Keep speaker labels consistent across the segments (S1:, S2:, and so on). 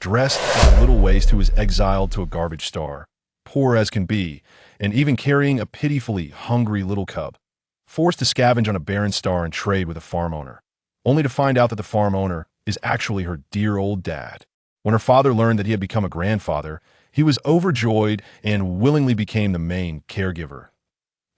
S1: dressed as a little waste who was exiled to a garbage star, poor as can be, and even carrying a pitifully hungry little cub, forced to scavenge on a barren star and trade with a farm owner, only to find out that the farm owner is actually her dear old dad. When her father learned that he had become a grandfather, he was overjoyed and willingly became the main caregiver.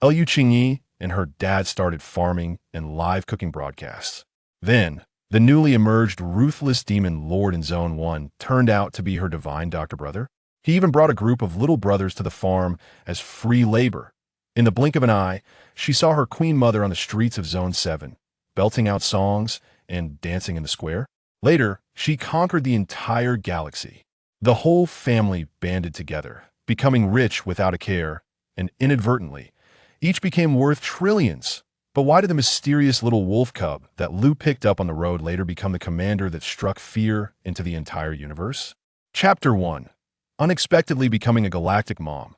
S1: Lu Qingyi and her dad started farming and live cooking broadcasts. Then, the newly emerged ruthless demon lord in Zone 1 turned out to be her divine doctor brother. He even brought a group of little brothers to the farm as free labor. In the blink of an eye, she saw her queen mother on the streets of Zone 7, belting out songs and dancing in the square. Later, she conquered the entire galaxy. The whole family banded together, becoming rich without a care, and inadvertently, each became worth trillions. But why did the mysterious little wolf cub that Lu picked up on the road later become the commander that struck fear into the entire universe? Chapter 1. Unexpectedly becoming a galactic mom.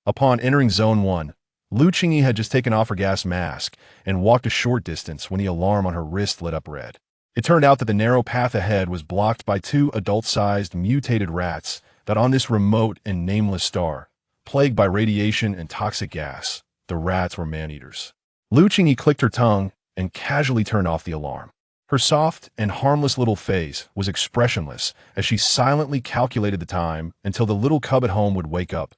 S1: Upon entering Zone 1, Lu Qingyi had just taken off her gas mask and walked a short distance when the alarm on her wrist lit up red. It turned out that the narrow path ahead was blocked by two adult-sized mutated rats that on this remote and nameless star, plagued by radiation and toxic gas, the rats were man-eaters. Lu Qingyi clicked her tongue and casually turned off the alarm. Her soft and harmless little face was expressionless as she silently calculated the time until the little cub at home would wake up.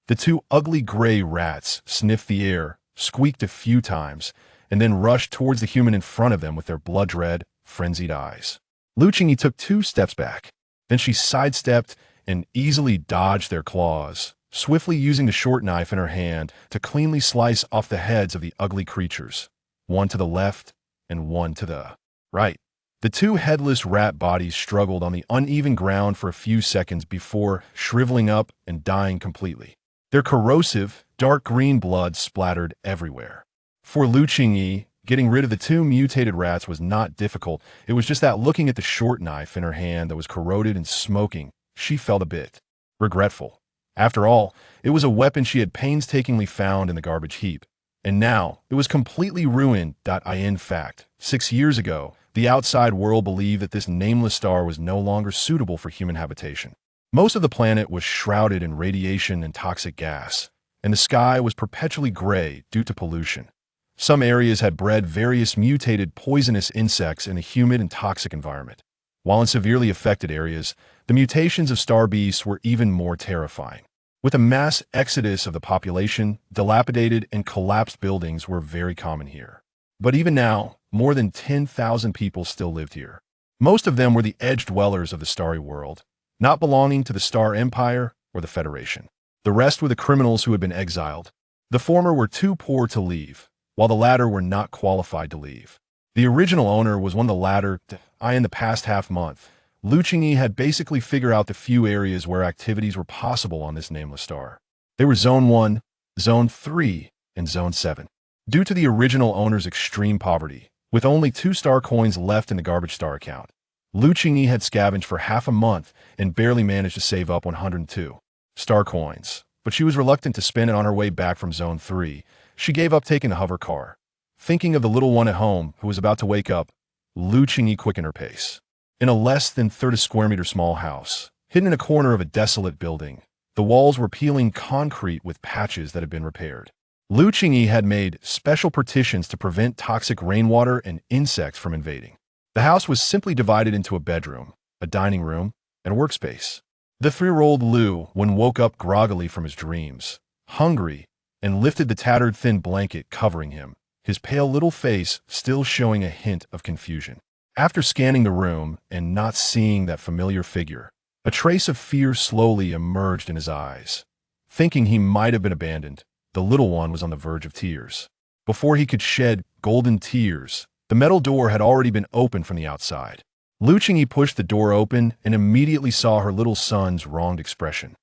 S1: The two ugly gray rats sniffed the air, squeaked a few times, and then rushed towards the human in front of them with their blood-red, frenzied eyes. Lu Qingyi took 2 steps back. Then she sidestepped and easily dodged their claws, swiftly using the short knife in her hand to cleanly slice off the heads of the ugly creatures, one to the left and one to the right. The 2 headless rat bodies struggled on the uneven ground for a few seconds before shriveling up and dying completely. Their corrosive, dark green blood splattered everywhere. For Lu Qingyi, getting rid of the 2 mutated rats was not difficult. It was just that looking at the short knife in her hand that was corroded and smoking, she felt a bit regretful. After all, it was a weapon she had painstakingly found in the garbage heap, and now it was completely ruined. In fact, 6 years ago, the outside world believed that this nameless star was no longer suitable for human habitation. Most of the planet was shrouded in radiation and toxic gas, and the sky was perpetually gray due to pollution. Some areas had bred various mutated poisonous insects in a humid and toxic environment, while in severely affected areas, the mutations of star beasts were even more terrifying. With a mass exodus of the population, dilapidated and collapsed buildings were very common here. But even now, more than 10,000 people still lived here. Most of them were the edge dwellers of the starry world, not belonging to the Star Empire or the Federation. The rest were the criminals who had been exiled. The former were too poor to leave, while the latter were not qualified to leave. The original owner was one of the latter. In the past half-month, Lu Qingyi had basically figured out the few areas where activities were possible on this nameless star. They were Zone 1, Zone 3, and Zone 7. Due to the original owner's extreme poverty, with only 2 star coins left in the garbage star account, Lu Qingyi had scavenged for half a month and barely managed to save up 102 star coins. But she was reluctant to spend it on her way back from Zone 3. She gave up taking the hover car. Thinking of the little one at home who was about to wake up, Lu Qingyi quickened her pace. In a less than 30 square meter small house, hidden in a corner of a desolate building, the walls were peeling concrete with patches that had been repaired. Lu Qingyi had made special partitions to prevent toxic rainwater and insects from invading. The house was simply divided into a bedroom, a dining room, and a workspace. The 3-year-old Lu, when woke up groggily from his dreams, hungry, and lifted the tattered thin blanket covering him, his pale little face still showing a hint of confusion. After scanning the room and not seeing that familiar figure, a trace of fear slowly emerged in his eyes. Thinking he might have been abandoned, the little one was on the verge of tears. Before he could shed golden tears, the metal door had already been opened from the outside. Lu Qingyi pushed the door open and immediately saw her little son's wronged expression.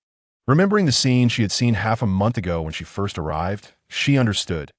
S1: Remembering the scene she had seen half a month ago when she first arrived, she understood.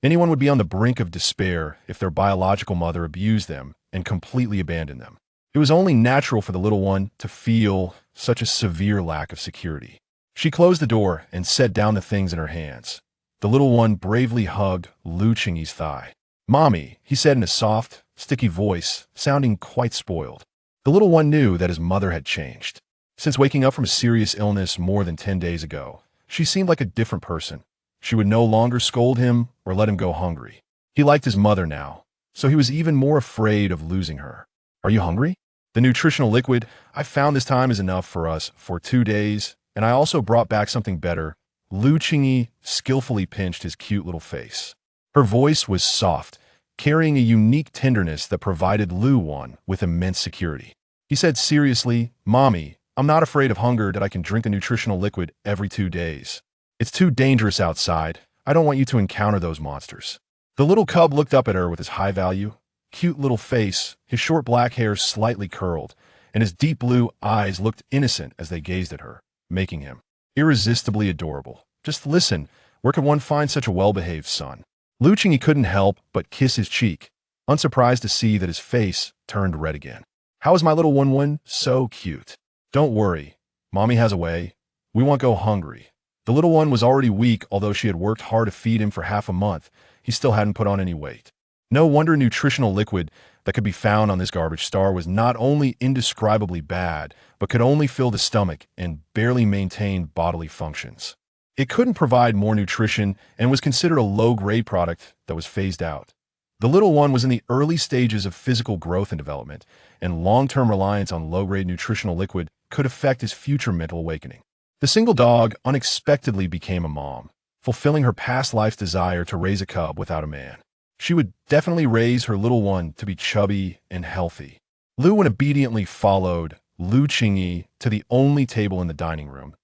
S1: Anyone would be on the brink of despair if their biological mother abused them and completely abandoned them. It was only natural for the little one to feel such a severe lack of security. She closed the door and set down the things in her hands. The little one bravely hugged Lu Qingyi's thigh. "Mommy," he said in a soft, sticky voice, sounding quite spoiled. The little one knew that his mother had changed. Since waking up from a serious illness more than 10 days ago, she seemed like a different person. She would no longer scold him or let him go hungry. He liked his mother now, so he was even more afraid of losing her. Are you hungry? The nutritional liquid I found this time is enough for us for 2 days, and I also brought back something better. Qingyi skillfully pinched his cute little face. Her voice was soft, carrying a unique tenderness that provided Lu one with immense security. He said seriously, "Mommy, I'm not afraid of hunger that I can drink a nutritional liquid every 2 days. It's too dangerous outside. I don't want you to encounter those monsters." The little cub looked up at her with his high-value, cute little face, his short black hair slightly curled, and his deep blue eyes looked innocent as they gazed at her, making him irresistibly adorable. Just listen, where could one find such a well-behaved son? Qingyi couldn't help but kiss his cheek, unsurprised to see that his face turned red again. "How is my little one so cute? Don't worry, Mommy has a way. We won't go hungry." The little one was already weak, although she had worked hard to feed him for half a month. He still hadn't put on any weight. No wonder nutritional liquid that could be found on this garbage star was not only indescribably bad, but could only fill the stomach and barely maintain bodily functions. It couldn't provide more nutrition and was considered a low-grade product that was phased out. The little one was in the early stages of physical growth and development, and long-term reliance on low-grade nutritional liquid could affect his future mental awakening. The single dog unexpectedly became a mom, fulfilling her past life's desire to raise a cub without a man. She would definitely raise her little one to be chubby and healthy. Lu obediently followed Qingyi to the only table in the dining room.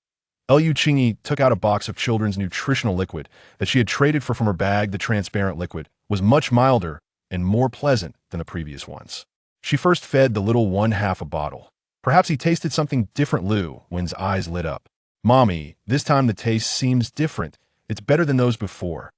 S1: Qingyi took out a box of children's nutritional liquid that she had traded for from her bag. The transparent liquid was much milder and more pleasant than the previous ones. She first fed the little one half a bottle. Perhaps he tasted something different. Lu's eyes lit up. "Mommy, this time the taste seems different. It's better than those before.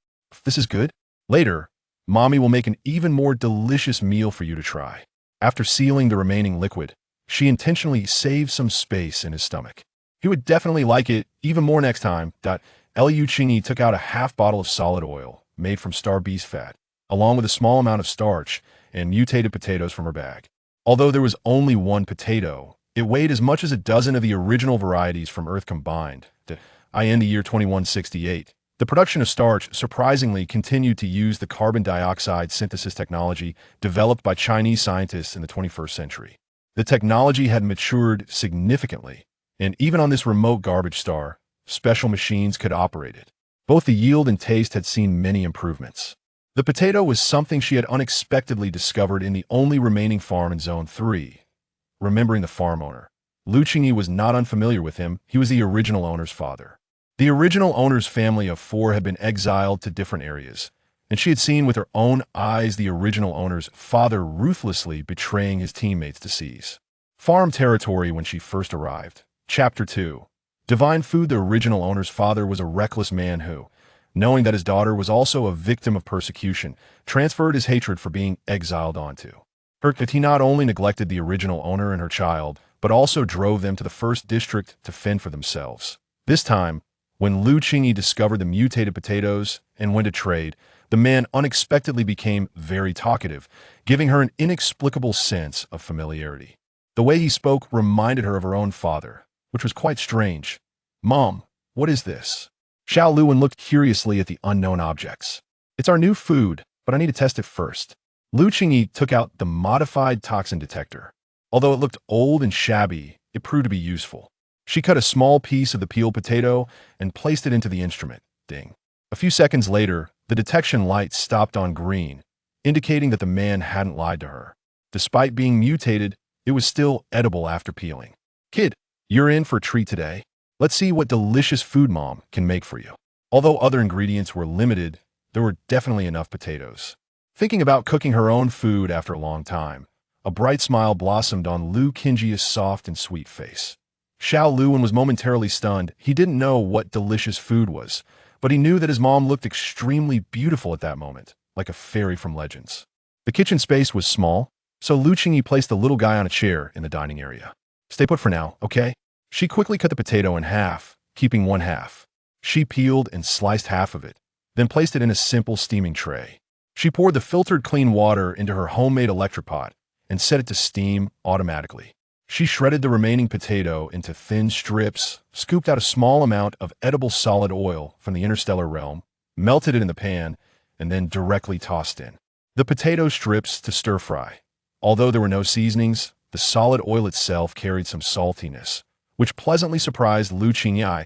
S1: This is good. Later, Mommy will make an even more delicious meal for you to try." After sealing the remaining liquid, she intentionally saved some space in his stomach. He would definitely like it even more next time. Qingyi took out a half bottle of solid oil made from star beef fat, along with a small amount of starch and mutated potatoes from her bag. Although there was only one potato, it weighed as much as a dozen of the original varieties from Earth combined. In the year 2168, the production of starch surprisingly continued to use the carbon dioxide synthesis technology developed by Chinese scientists in the 21st century. The technology had matured significantly, and even on this remote garbage star, special machines could operate it. Both the yield and taste had seen many improvements. The potato was something she had unexpectedly discovered in the only remaining farm in Zone 3. Remembering the farm owner, Qingyi was not unfamiliar with him. He was the original owner's father. The original owner's family of 4 had been exiled to different areas, and she had seen with her own eyes the original owner's father ruthlessly betraying his teammates to seize farm territory when she first arrived. Chapter 2. Divine Food. The original owner's father was a reckless man who, knowing that his daughter was also a victim of persecution, transferred his hatred for being exiled onto her. He not only neglected the original owner and her child, but also drove them to the first district to fend for themselves. This time, when Qingyi discovered the mutated potatoes and went to trade, the man unexpectedly became very talkative, giving her an inexplicable sense of familiarity. The way he spoke reminded her of her own father, which was quite strange. "Mom, what is this?" Xiao Luan looked curiously at the unknown objects. "It's our new food, but I need to test it first." Qingyi took out the modified toxin detector. Although it looked old and shabby, it proved to be useful. She cut a small piece of the peeled potato and placed it into the instrument. Ding. A few seconds later, the detection light stopped on green, indicating that the man hadn't lied to her. Despite being mutated, it was still edible after peeling. "Kid, you're in for a treat today. Let's see what delicious food Mom can make for you." Although other ingredients were limited, there were definitely enough potatoes. Thinking about cooking her own food after a long time, a bright smile blossomed on Qingyi's soft and sweet face. Xiao Luan was momentarily stunned. He didn't know what delicious food was, but he knew that his mom looked extremely beautiful at that moment, like a fairy from legends. The kitchen space was small, so Qingyi placed the little guy on a chair in the dining area. "Stay put for now, okay?" She quickly cut the potato in half, keeping one half. She peeled and sliced half of it, then placed it in a simple steaming tray. She poured the filtered clean water into her homemade electric pot and set it to steam automatically. She shredded the remaining potato into thin strips, scooped out a small amount of edible solid oil from the interstellar realm, melted it in the pan, and then directly tossed in the potato strips to stir-fry. Although there were no seasonings, the solid oil itself carried some saltiness, which pleasantly surprised Lu Qingyi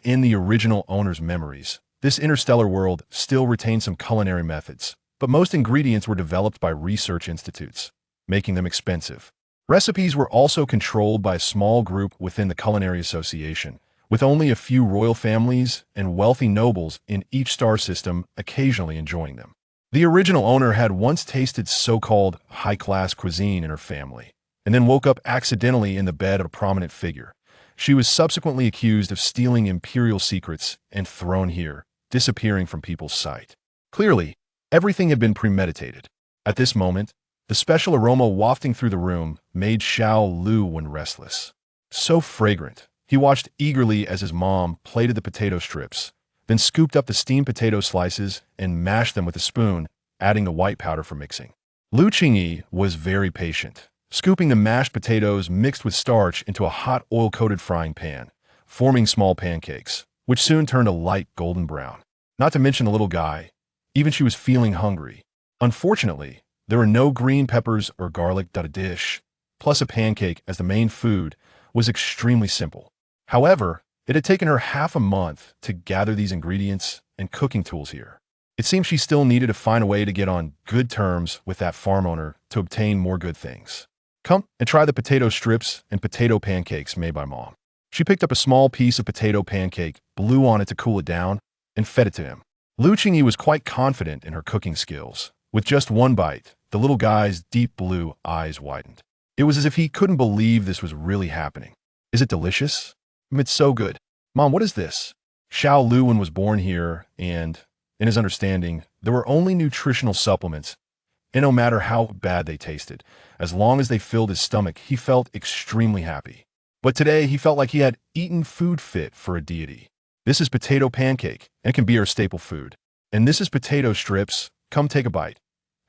S1: in the original owner's memories. This interstellar world still retained some culinary methods, but most ingredients were developed by research institutes, making them expensive. Recipes were also controlled by a small group within the Culinary Association, with only a few royal families and wealthy nobles in each star system occasionally enjoying them. The original owner had once tasted so-called high-class cuisine in her family, and then woke up accidentally in the bed of a prominent figure. She was subsequently accused of stealing imperial secrets and thrown here, disappearing from people's sight. Clearly, everything had been premeditated. At this moment, the special aroma wafting through the room made Lu restless. So fragrant, he watched eagerly as his mom plated the potato strips, then scooped up the steamed potato slices and mashed them with a spoon, adding the white powder for mixing. Lu Qingyi was very patient, scooping the mashed potatoes mixed with starch into a hot oil-coated frying pan, forming small pancakes, which soon turned a light golden brown. Not to mention the little guy, even she was feeling hungry. Unfortunately, there were no green peppers or garlic. A dish, plus a pancake as the main food, was extremely simple. However, it had taken her half a month to gather these ingredients and cooking tools here. It seemed she still needed to find a way to get on good terms with that farm owner to obtain more good things. Come and try the potato strips and potato pancakes made by Mom. She picked up a small piece of potato pancake, blew on it to cool it down, and fed it to him. Lu Qingyi was quite confident in her cooking skills. With just one bite, the little guy's deep blue eyes widened. It was as if he couldn't believe this was really happening. Is it delicious? It's so good. Mom, what is this? Lu was born here, and, in his understanding, there were only nutritional supplements, and no matter how bad they tasted, as long as they filled his stomach, he felt extremely happy. But today, he felt like he had eaten food fit for a deity. This is potato pancake, and it can be our staple food. And this is potato strips. Come take a bite.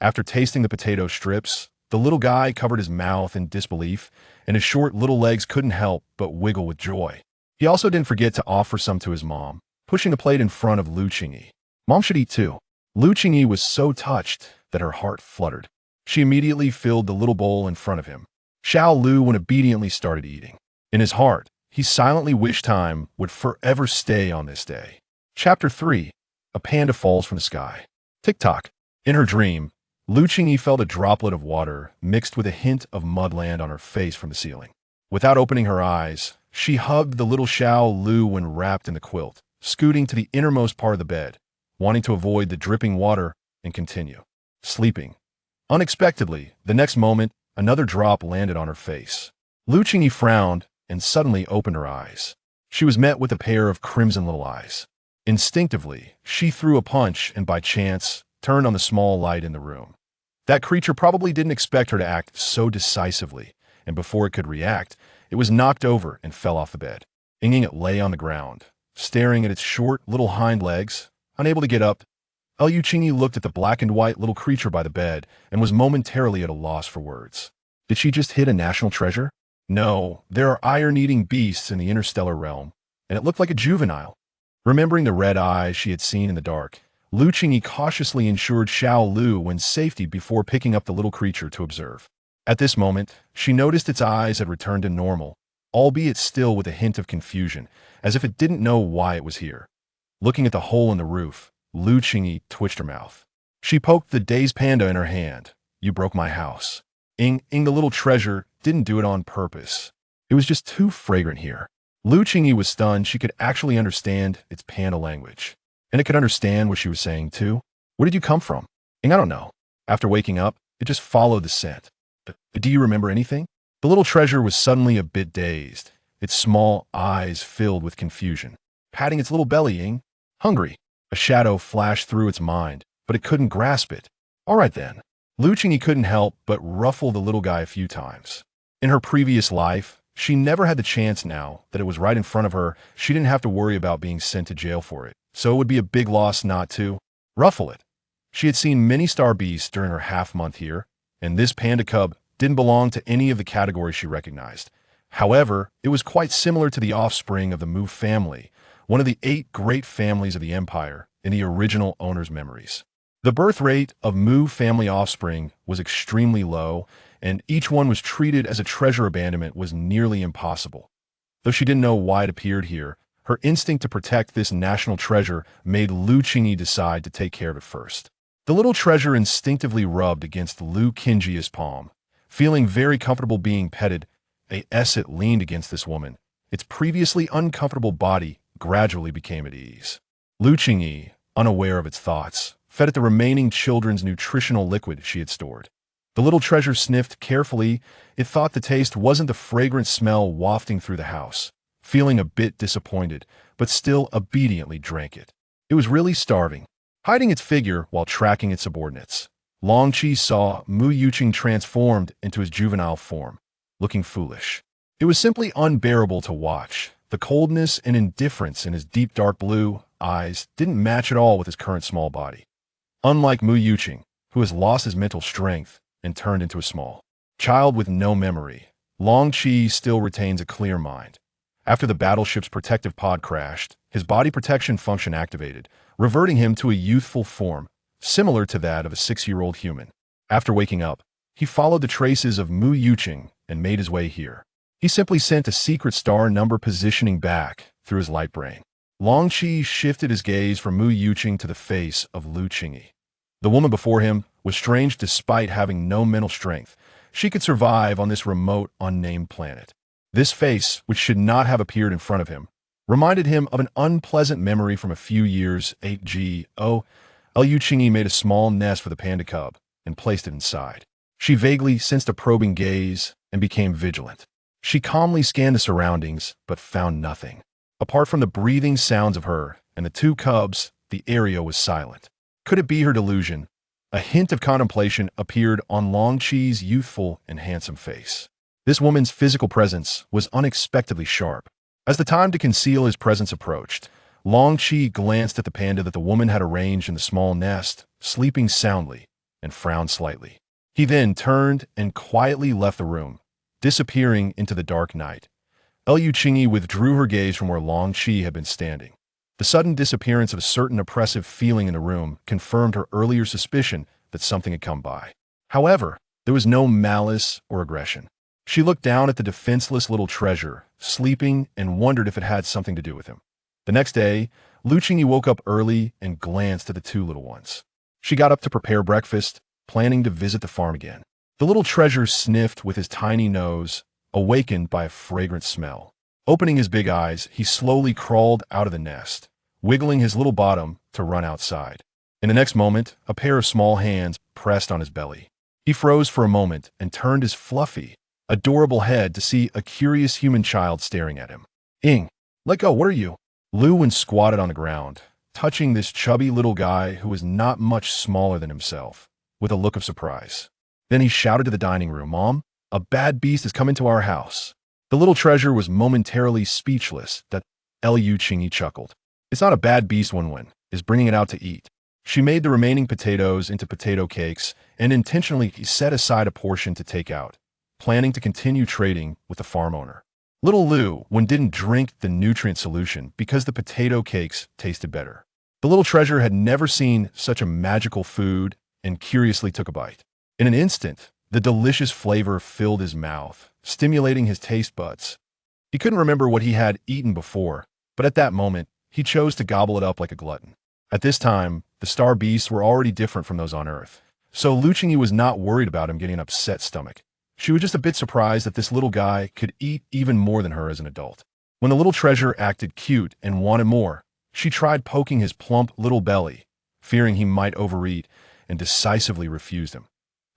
S1: After tasting the potato strips, the little guy covered his mouth in disbelief, and his short little legs couldn't help but wiggle with joy. He also didn't forget to offer some to his mom, pushing the plate in front of Lu Qingyi. Mom should eat too. Lu Qingyi was so touched that her heart fluttered. She immediately filled the little bowl in front of him. Lu obediently started eating. In his heart, he silently wished time would forever stay on this day. Chapter 3. A panda falls from the sky. Tick-tock. In her dream, Lu Qingyi felt a droplet of water mixed with a hint of mudland on her face from the ceiling. Without opening her eyes, she hugged the little Lu when wrapped in the quilt, scooting to the innermost part of the bed, wanting to avoid the dripping water and continue sleeping. Unexpectedly, the next moment, another drop landed on her face. Lu Qingyi frowned and suddenly opened her eyes. She was met with a pair of crimson little eyes. Instinctively, she threw a punch and by chance turned on the small light in the room. That creature probably didn't expect her to act so decisively, and before it could react, it was knocked over and fell off the bed. It lay on the ground, staring at its short little hind legs, unable to get up. Lu Qingyi looked at the black and white little creature by the bed and was momentarily at a loss for words. Did she just hit a national treasure? No, there are iron-eating beasts in the interstellar realm, and it looked like a juvenile. Remembering the red eyes she had seen in the dark, Lu Qingyi cautiously ensured Lu in safety before picking up the little creature to observe. At this moment, she noticed its eyes had returned to normal, albeit still with a hint of confusion, as if it didn't know why it was here. Looking at the hole in the roof, Lu Qingyi twitched her mouth. She poked the dazed panda in her hand. You broke my house. The little treasure didn't do it on purpose. It was just too fragrant here. Lu Qingyi was stunned she could actually understand its panda language. And it could understand what she was saying too. Where did you come from? I don't know. After waking up, it just followed the scent. Do you remember anything? The little treasure was suddenly a bit dazed, its small eyes filled with confusion. Patting its little belly, hungry. A shadow flashed through its mind, but it couldn't grasp it. All right then. Lu Qingyi couldn't help but ruffle the little guy a few times. In her previous life, she never had the chance. Now that it was right in front of her, she didn't have to worry about being sent to jail for it. So it would be a big loss not to ruffle it. She had seen many star beasts during her half-month here, and this panda cub didn't belong to any of the categories she recognized. However, it was quite similar to the offspring of the Mu family, one of the 8 great families of the empire in the original owner's memories. The birth rate of Mu family offspring was extremely low, and each one was treated as a treasure. Abandonment was nearly impossible. Though she didn't know why it appeared here, her instinct to protect this national treasure made Lu Qingyi decide to take care of it first. The little treasure instinctively rubbed against Lu Qingyi's palm. Feeling very comfortable being petted, it leaned against this woman. Its previously uncomfortable body gradually became at ease. Lu Qingyi, unaware of its thoughts, fed it the remaining children's nutritional liquid she had stored. The little treasure sniffed carefully. It thought the taste wasn't the fragrant smell wafting through the house. Feeling a bit disappointed, but still obediently drank it. It was really starving. Hiding its figure while tracking its subordinates, Longqi saw Mu Yuqing transformed into his juvenile form, looking foolish. It was simply unbearable to watch. The coldness and indifference in his deep dark blue eyes didn't match at all with his current small body. Unlike Mu Yuqing, who has lost his mental strength and turned into a small child with no memory, Longqi still retains a clear mind. After the battleship's protective pod crashed, his body protection function activated, reverting him to a youthful form, similar to that of a 6-year-old human. After waking up, he followed the traces of Mu Yuqing and made his way here. He simply sent a secret star number positioning back through his light brain. Longqi shifted his gaze from Mu Yuqing to the face of Lu Qingyi. The woman before him was strange despite having no mental strength. She could survive on this remote, unnamed planet. This face, which should not have appeared in front of him, reminded him of an unpleasant memory from a few years ago. Lu Qingyi made a small nest for the panda cub and placed it inside. She vaguely sensed a probing gaze and became vigilant. She calmly scanned the surroundings, but found nothing. Apart from the breathing sounds of her and the 2 cubs, the area was silent. Could it be her delusion? A hint of contemplation appeared on Longqi's youthful and handsome face. This woman's physical presence was unexpectedly sharp. As the time to conceal his presence approached, Longqi glanced at the panda that the woman had arranged in the small nest, sleeping soundly, and frowned slightly. He then turned and quietly left the room, disappearing into the dark night. Lu Qingyi withdrew her gaze from where Longqi had been standing. The sudden disappearance of a certain oppressive feeling in the room confirmed her earlier suspicion that something had come by. However, there was no malice or aggression. She looked down at the defenseless little treasure, sleeping, and wondered if it had something to do with him. The next day, Lu Qingyi woke up early and glanced at the 2 little ones. She got up to prepare breakfast, planning to visit the farm again. The little treasure sniffed with his tiny nose, awakened by a fragrant smell. Opening his big eyes, he slowly crawled out of the nest, wiggling his little bottom to run outside. In the next moment, a pair of small hands pressed on his belly. He froze for a moment and turned his fluffy, adorable head to see a curious human child staring at him. Let go, what are you? Lu squatted on the ground, touching this chubby little guy who was not much smaller than himself, with a look of surprise. Then he shouted to the dining room, "Mom, a bad beast has come into our house." The little treasure was momentarily speechless. That Lu Qingyi chuckled. "It's not a bad beast, Wen is bringing it out to eat." She made the remaining potatoes into potato cakes and intentionally set aside a portion to take out, planning to continue trading with the farm owner. Little Lu didn't drink the nutrient solution because the potato cakes tasted better. The little treasure had never seen such a magical food and curiously took a bite. In an instant, the delicious flavor filled his mouth, stimulating his taste buds. He couldn't remember what he had eaten before, but at that moment, he chose to gobble it up like a glutton. At this time, the star beasts were already different from those on Earth, so Lu Qingyi was not worried about him getting an upset stomach. She was just a bit surprised that this little guy could eat even more than her as an adult. When the little treasure acted cute and wanted more, she tried poking his plump little belly, fearing he might overeat, and decisively refused him.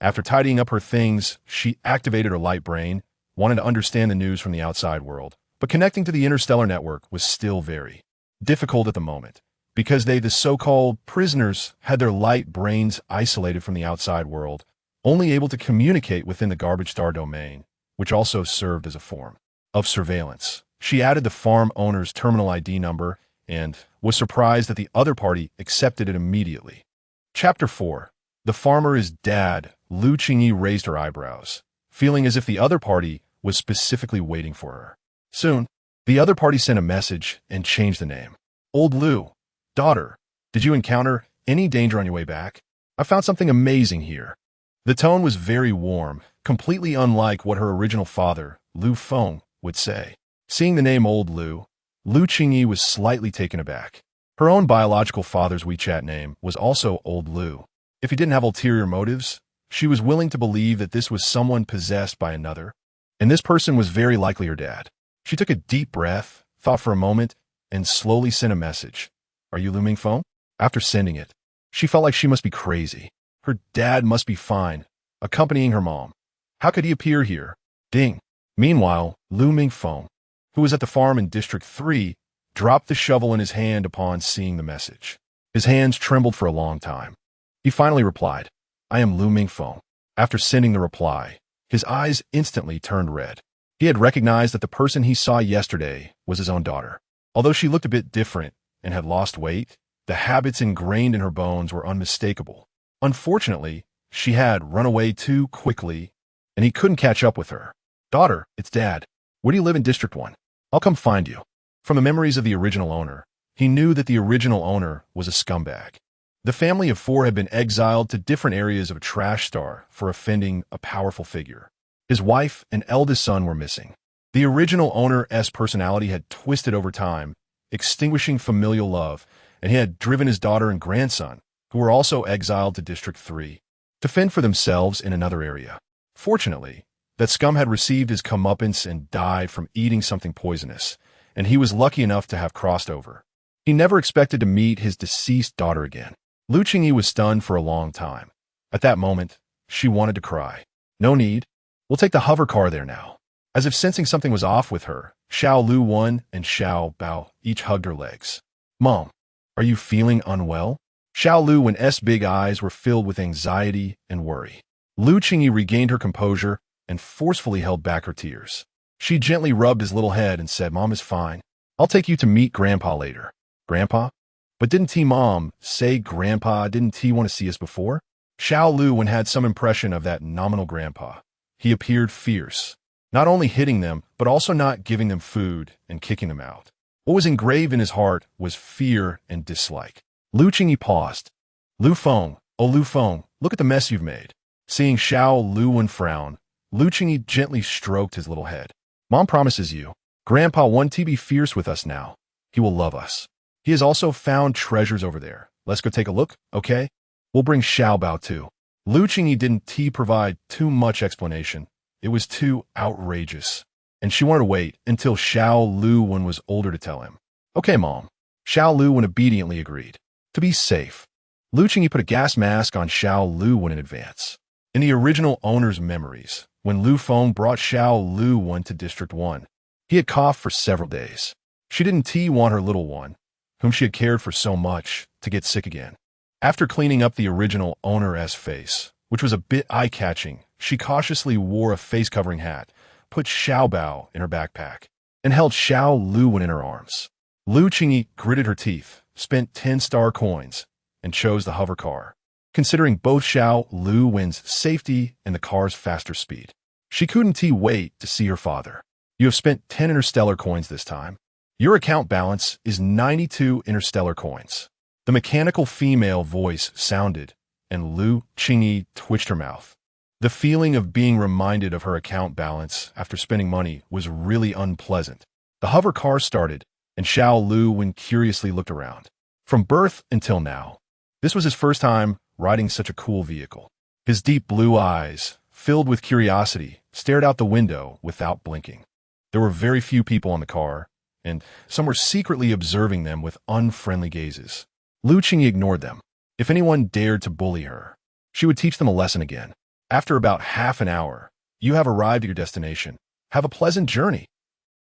S1: After tidying up her things, she activated her light brain, wanting to understand the news from the outside world. But connecting to the interstellar network was still very difficult at the moment, because the so-called prisoners, had their light brains isolated from the outside world, only able to communicate within the garbage star domain, which also served as a form of surveillance. She added the farm owner's terminal ID number and was surprised that the other party accepted it immediately. Chapter 4. The farmer is dad. Lu Qingyi raised her eyebrows. feeling as if the other party was specifically waiting for her. Soon, the other party sent a message and changed the name. Old Lu, daughter, did you encounter any danger on your way back? I found something amazing here. The tone was very warm, completely unlike what her original father, Lu Feng, would say. Seeing the name Old Lu, Lu Qingyi was slightly taken aback. Her own biological father's WeChat name was also Old Lu. If he didn't have ulterior motives, she was willing to believe that this was someone possessed by another, and this person was very likely her dad. She took a deep breath, thought for a moment, and slowly sent a message. Are you Lu Mingfeng? After sending it, she felt like she must be crazy. Her dad must be fine, accompanying her mom. How could he appear here? Ding. Meanwhile, Lu Mingfeng, who was at the farm in District 3, dropped the shovel in his hand upon seeing the message. His hands trembled for a long time. He finally replied, I am Lu Mingfeng. After sending the reply, his eyes instantly turned red. He had recognized that the person he saw yesterday was his own daughter. Although she looked a bit different and had lost weight, the habits ingrained in her bones were unmistakable. Unfortunately, she had run away too quickly, and he couldn't catch up with her. Daughter, it's Dad. Where do you live in District 1? I'll come find you. From the memories of the original owner, he knew that the original owner was a scumbag. The family of 4 had been exiled to different areas of a trash star for offending a powerful figure. His wife and eldest son were missing. The original owner's personality had twisted over time, extinguishing familial love, and he had driven his daughter and grandson, who were also exiled to District 3, to fend for themselves in another area. Fortunately, that scum had received his comeuppance and died from eating something poisonous, and he was lucky enough to have crossed over. He never expected to meet his deceased daughter again. Lu Qingyi was stunned for a long time. At that moment, she wanted to cry. No need. We'll take the hover car there now. As if sensing something was off with her, Xiao Lu 1 and Xiao Bao each hugged her legs. Mom, are you feeling unwell? Xiao Lu 1's big eyes were filled with anxiety and worry. Lu Qingyi regained her composure and forcefully held back her tears. She gently rubbed his little head and said, Mom is fine. I'll take you to meet Grandpa later. Grandpa? But didn't Mom say Grandpa didn't want to see us before? Xiao Lu 1 had some impression of that nominal grandpa. He appeared fierce, not only hitting them, but also not giving them food and kicking them out. What was engraved in his heart was fear and dislike. Lu Qingyi paused. Lu Feng, oh Lu Feng, look at the mess you've made. Seeing Xiao Lu 1 frown, Lu Qingyi gently stroked his little head. Mom promises you, Grandpa wants to be fierce with us now. He will love us. He has also found treasures over there. Let's go take a look, okay? We'll bring Xiao Bao too. Lu Qingyi didn't provide too much explanation. It was too outrageous, and she wanted to wait until Xiao Lu 1 was older to tell him. Okay, Mom. Xiao Lu 1 obediently agreed. To be safe, Lu Qingyi put a gas mask on Xiao Lu 1 in advance. In the original owner's memories, when Lu Feng brought Xiao Lu 1 to District 1, he had coughed for several days. She didn't want her little one, whom she had cared for so much, to get sick again. After cleaning up the original owner's face, which was a bit eye-catching, she cautiously wore a face-covering hat, put Xiao Bao in her backpack, and held Xiao Lu 1 in her arms. Lu Qingyi gritted her teeth, spent 10 star coins, and chose the hover car, considering both Xiao Lu 1's safety and the car's faster speed. She couldn't wait to see her father. You have spent 10 interstellar coins this time. Your account balance is 92 interstellar coins. The mechanical female voice sounded, and Lu Qingyi twitched her mouth. The feeling of being reminded of her account balance after spending money was really unpleasant. The hover car started, and Xiao Lu 1 curiously looked around. From birth until now, this was his first time riding such a cool vehicle. His deep blue eyes, filled with curiosity, stared out the window without blinking. There were very few people on the car, and some were secretly observing them with unfriendly gazes. Lu Qingyi ignored them. If anyone dared to bully her, she would teach them a lesson again. After about half an hour, you have arrived at your destination. Have a pleasant journey.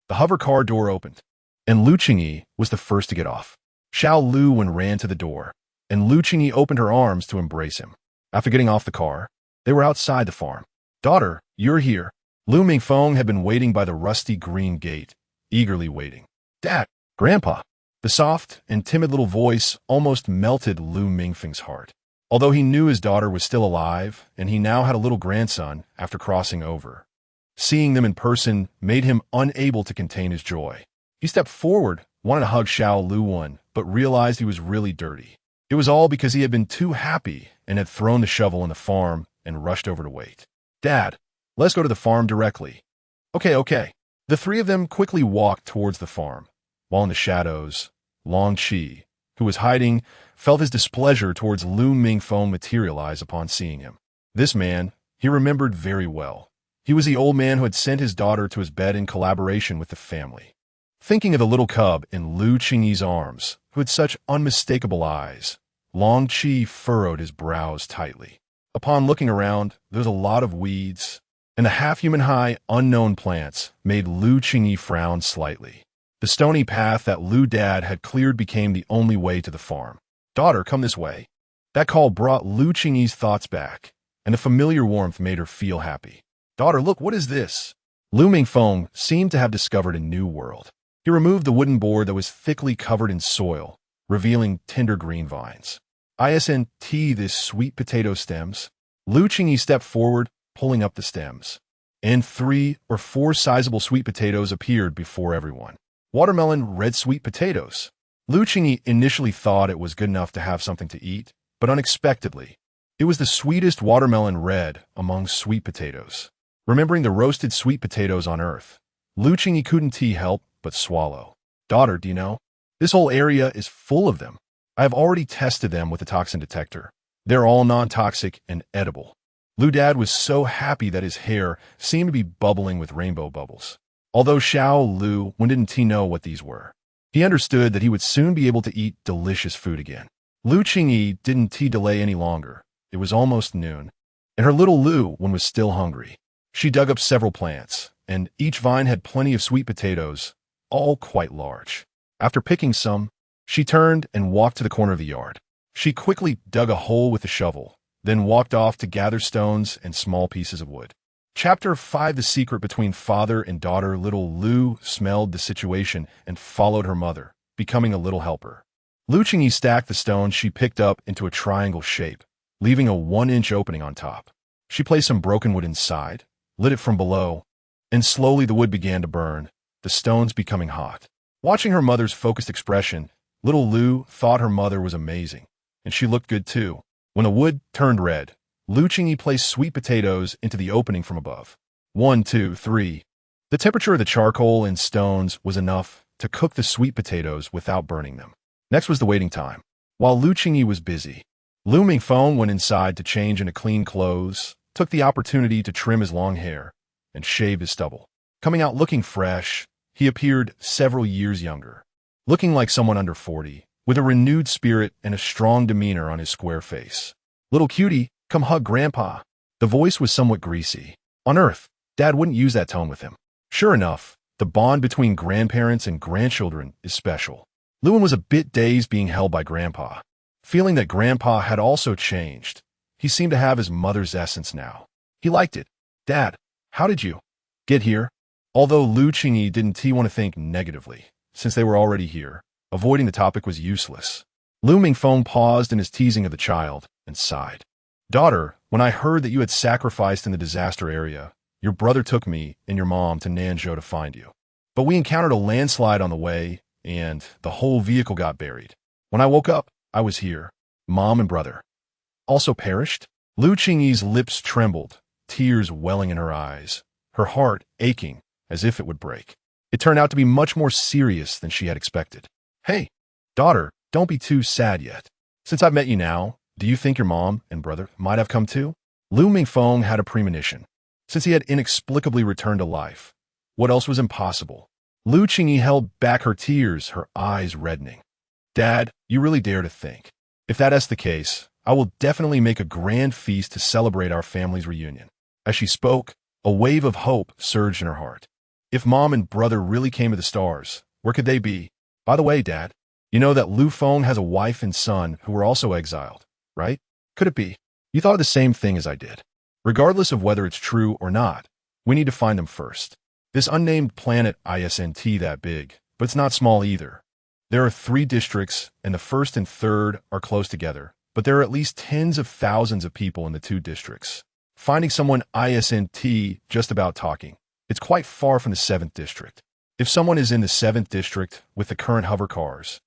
S1: The hover car door opened, and Lu Qingyi was the first to get off. Xiao Lu 1 ran to the door, and Lu Qingyi opened her arms to embrace him. After getting off the car, they were outside the farm. Daughter, you're here. Lu Mingfeng had been waiting by the rusty green gate, eagerly waiting. Dad, Grandpa. The soft and timid little voice almost melted Lu Mingfeng's heart. although he knew his daughter was still alive and he now had a little grandson after crossing over. Seeing them in person made him unable to contain his joy. He stepped forward, wanted to hug Lu, but realized he was really dirty. It was all because he had been too happy and had thrown the shovel in the farm and rushed over to wait. "Dad, let's go to the farm directly." Okay. The three of them quickly walked towards the farm, while in the shadows, Qingyi, who was hiding, felt his displeasure towards Lu Mingfeng materialize upon seeing him. This man, he remembered very well. He was the old man who had sent his daughter to his bed in collaboration with the family. Thinking of the little cub in Lu Qingyi's arms, who had such unmistakable eyes, Qi furrowed his brows tightly. Upon looking around, there was a lot of weeds, and the half-human-high, unknown plants made Lu Qingyi frown slightly. The stony path that Lu Dad had cleared became the only way to the farm. "Daughter, come this way." That call brought Lu Qingyi's thoughts back, and the familiar warmth made her feel happy. "Daughter, look, what is this?" Lu Mingfeng seemed to have discovered a new world. He removed the wooden board that was thickly covered in soil, revealing tender green vines. This sweet potato stems." Lu Qingyi stepped forward, pulling up the stems, and 3 or 4 sizable sweet potatoes appeared before everyone. Watermelon red sweet potatoes. Lu Qingyi initially thought it was good enough to have something to eat, but unexpectedly, it was the sweetest watermelon red among sweet potatoes. Remembering the roasted sweet potatoes on Earth, Lu Qingyi couldn't help but swallow. "Daughter, do you know? This whole area is full of them. I have already tested them with a toxin detector. They're all non-toxic and edible." Lu Dad was so happy that his hair seemed to be bubbling with rainbow bubbles. Although Lu didn't know what these were, he understood that he would soon be able to eat delicious food again. Lu Qingyi didn't delay any longer. It was almost noon, and her little Lu was still hungry. She dug up several plants, and each vine had plenty of sweet potatoes, all quite large. After picking some, she turned and walked to the corner of the yard. She quickly dug a hole with a shovel, then walked off to gather stones and small pieces of wood. Chapter 5: The Secret Between Father and Daughter. Little Lu smelled the situation and followed her mother, becoming a little helper. Lu Qingyi stacked the stones she picked up into a triangle shape, leaving a 1-inch opening on top. She placed some broken wood inside, lit it from below, and slowly the wood began to burn, the stones becoming hot. Watching her mother's focused expression, little Lu thought her mother was amazing, and she looked good too. When the wood turned red, Lu Qingyi placed sweet potatoes into the opening from above. 1, 2, 3. The temperature of the charcoal and stones was enough to cook the sweet potatoes without burning them. Next was the waiting time. While Lu Qingyi was busy, Lu Mingfeng went inside to change into clean clothes, took the opportunity to trim his long hair, and shave his stubble. Coming out looking fresh, he appeared several years younger, looking like someone under 40, with a renewed spirit and a strong demeanor on his square face. "Little cutie, come hug Grandpa." The voice was somewhat greasy. On Earth, Dad wouldn't use that tone with him. Sure enough, the bond between grandparents and grandchildren is special. Lewin was a bit dazed being held by Grandpa, feeling that Grandpa had also changed. He seemed to have his mother's essence now. He liked it. "Dad, how did you get here?" Although Lu Qingyi didn't want to think negatively, since they were already here, avoiding the topic was useless. Lu Mingfeng paused in his teasing of the child and sighed. "Daughter, when I heard that you had sacrificed in the disaster area, your brother took me and your mom to Nanzhou to find you. But we encountered a landslide on the way, and the whole vehicle got buried. When I woke up, I was here. Mom and brother also perished?" Lu Qingyi's lips trembled, tears welling in her eyes, her heart aching as if it would break. It turned out to be much more serious than she had expected. "Hey, daughter, don't be too sad yet. Since I've met you now, do you think your mom and brother might have come too?" Lu Mingfeng had a premonition. Since he had inexplicably returned to life, what else was impossible? Lu Qingyi held back her tears, her eyes reddening. "Dad, you really dare to think. If that is the case, I will definitely make a grand feast to celebrate our family's reunion." As she spoke, a wave of hope surged in her heart. If mom and brother really came to the stars, where could they be? By the way, Dad, you know that Lu Feng has a wife and son who were also exiled, right? Could it be? You thought the same thing as I did. Regardless of whether it's true or not, we need to find them first. This unnamed planet isn't that big, but it's not small either. There are 3 districts, and the first and third are close together, but there are at least tens of thousands of people in the two districts. Finding someone isn't just about talking. It's quite far from the 7th district. If someone is in the 7th district with the current hover cars,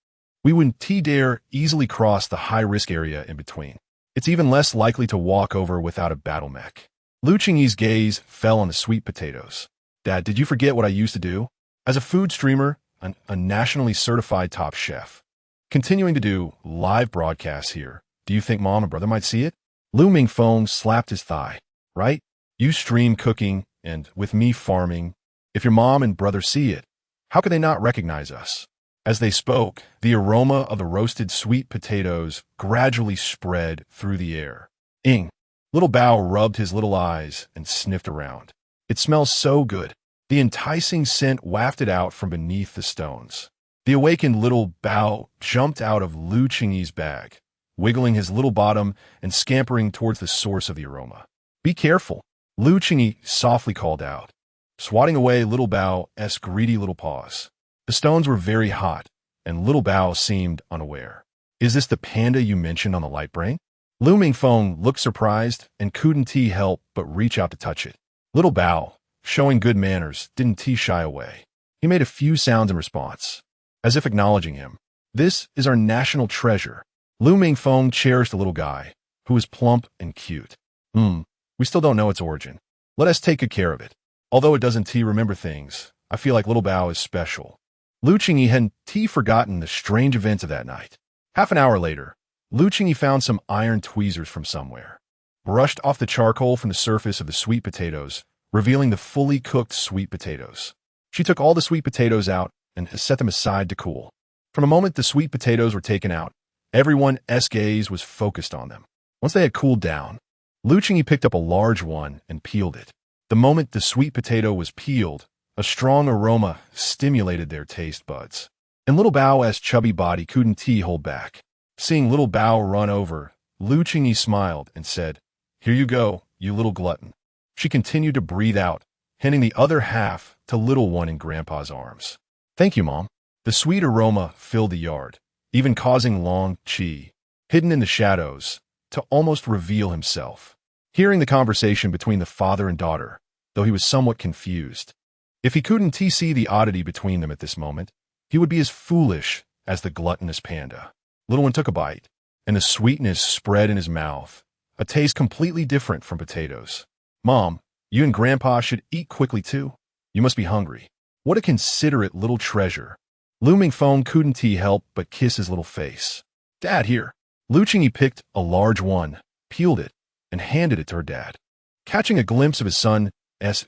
S1: we wouldn't dare easily cross the high-risk area in between. It's even less likely to walk over without a battle mech. Lu Qingyi's gaze fell on the sweet potatoes. Dad, did you forget what I used to do? As a food streamer, a nationally certified top chef. Continuing to do live broadcasts here. Do you think Mom and Brother might see it? Lu Mingfeng slapped his thigh. Right? You stream cooking, and with me farming. If your mom and brother see it, how could they not recognize us? As they spoke, the aroma of the roasted sweet potatoes gradually spread through the air. Ing. Little Bao rubbed his little eyes and sniffed around. It smells so good. The enticing scent wafted out from beneath the stones. The awakened little Bao jumped out of Lu Qingyi's bag, wiggling his little bottom and scampering towards the source of the aroma. Be careful, Lu Qingyi softly called out, swatting away little Bao's greedy little paws. The stones were very hot, and little Bao seemed unaware. Is this the panda you mentioned on the light brain? Lu Mingfeng looked surprised and couldn't help but reach out to touch it. Little Bao, showing good manners, didn't shy away. He made a few sounds in response, as if acknowledging him. This is our national treasure. Lu Mingfeng cherished the little guy, who was plump and cute. We still don't know its origin. Let us take good care of it. Although it doesn't remember things, I feel like little Bao is special. Lu Qingyi hadn't forgotten the strange events of that night. Half an hour later, Lu Qingyi found some iron tweezers from somewhere, brushed off the charcoal from the surface of the sweet potatoes, revealing the fully cooked sweet potatoes. She took all the sweet potatoes out and set them aside to cool. From the moment the sweet potatoes were taken out, everyone's gaze was focused on them. Once they had cooled down, Lu Qingyi picked up a large one and peeled it. The moment the sweet potato was peeled, a strong aroma stimulated their taste buds. And little Bao's chubby body couldn't hold back. Seeing little Bao run over, Lu Qingyi smiled and said, "Here you go, you little glutton." She continued to breathe out, handing the other half to little one in Grandpa's arms. Thank you, Mom. The sweet aroma filled the yard, even causing Long Qi, hidden in the shadows, to almost reveal himself. Hearing the conversation between the father and daughter, though he was somewhat confused. If he couldn't see the oddity between them at this moment, he would be as foolish as the gluttonous panda. Little one took a bite, and the sweetness spread in his mouth, a taste completely different from potatoes. Mom, you and Grandpa should eat quickly too. You must be hungry. What a considerate little treasure. Lu Mingfeng couldn't help but kiss his little face. Dad, here. Lu Qingyi picked a large one, peeled it, and handed it to her dad. Catching a glimpse of his son's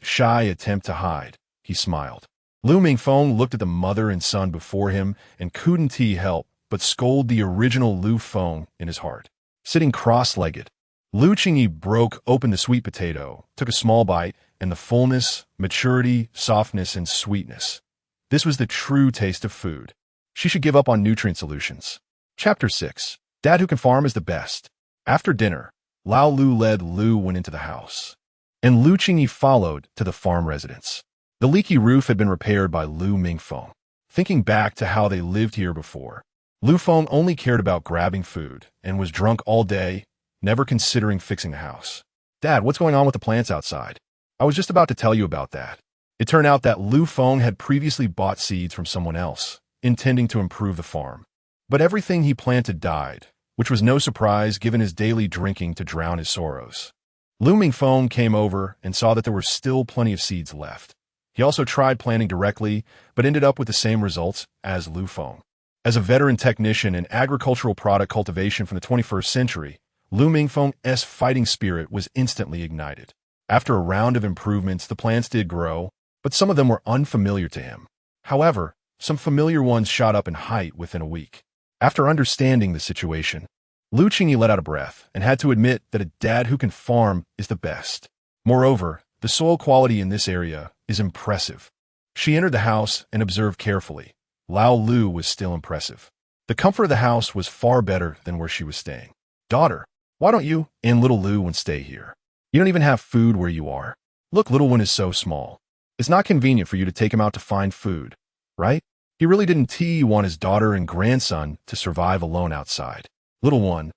S1: shy attempt to hide, he smiled. Lu Mingfeng looked at the mother and son before him and couldn't help but scold the original Lu Feng in his heart. Sitting cross-legged, Lu Qingyi broke open the sweet potato, took a small bite, and the fullness, maturity, softness, and sweetness. This was the true taste of food. She should give up on nutrient solutions. Chapter 6. Dad who can farm is the best. After dinner, Lao Lu led Lu went into the house, and Lu Qingyi followed to the farm residence. The leaky roof had been repaired by Lu Mingfeng. Thinking back to how they lived here before, Lu Feng only cared about grabbing food and was drunk all day, never considering fixing the house. Dad, what's going on with the plants outside? I was just about to tell you about that. It turned out that Lu Feng had previously bought seeds from someone else, intending to improve the farm. But everything he planted died, which was no surprise given his daily drinking to drown his sorrows. Lu Mingfeng came over and saw that there were still plenty of seeds left. He also tried planting directly, but ended up with the same results as Lu Feng. As a veteran technician in agricultural product cultivation from the 21st century, Lu Mingfeng's fighting spirit was instantly ignited. After a round of improvements, the plants did grow, but some of them were unfamiliar to him. However, some familiar ones shot up in height within a week. After understanding the situation, Lu Qingyi let out a breath and had to admit that a dad who can farm is the best. Moreover, the soil quality in this area is impressive. She entered the house and observed carefully. Lao Lu was still impressive. The comfort of the house was far better than where she was staying. Daughter, why don't you and little Lu stay here? You don't even have food where you are. Look, little one is so small. It's not convenient for you to take him out to find food, right? He really didn't want his daughter and grandson to survive alone outside. Little one,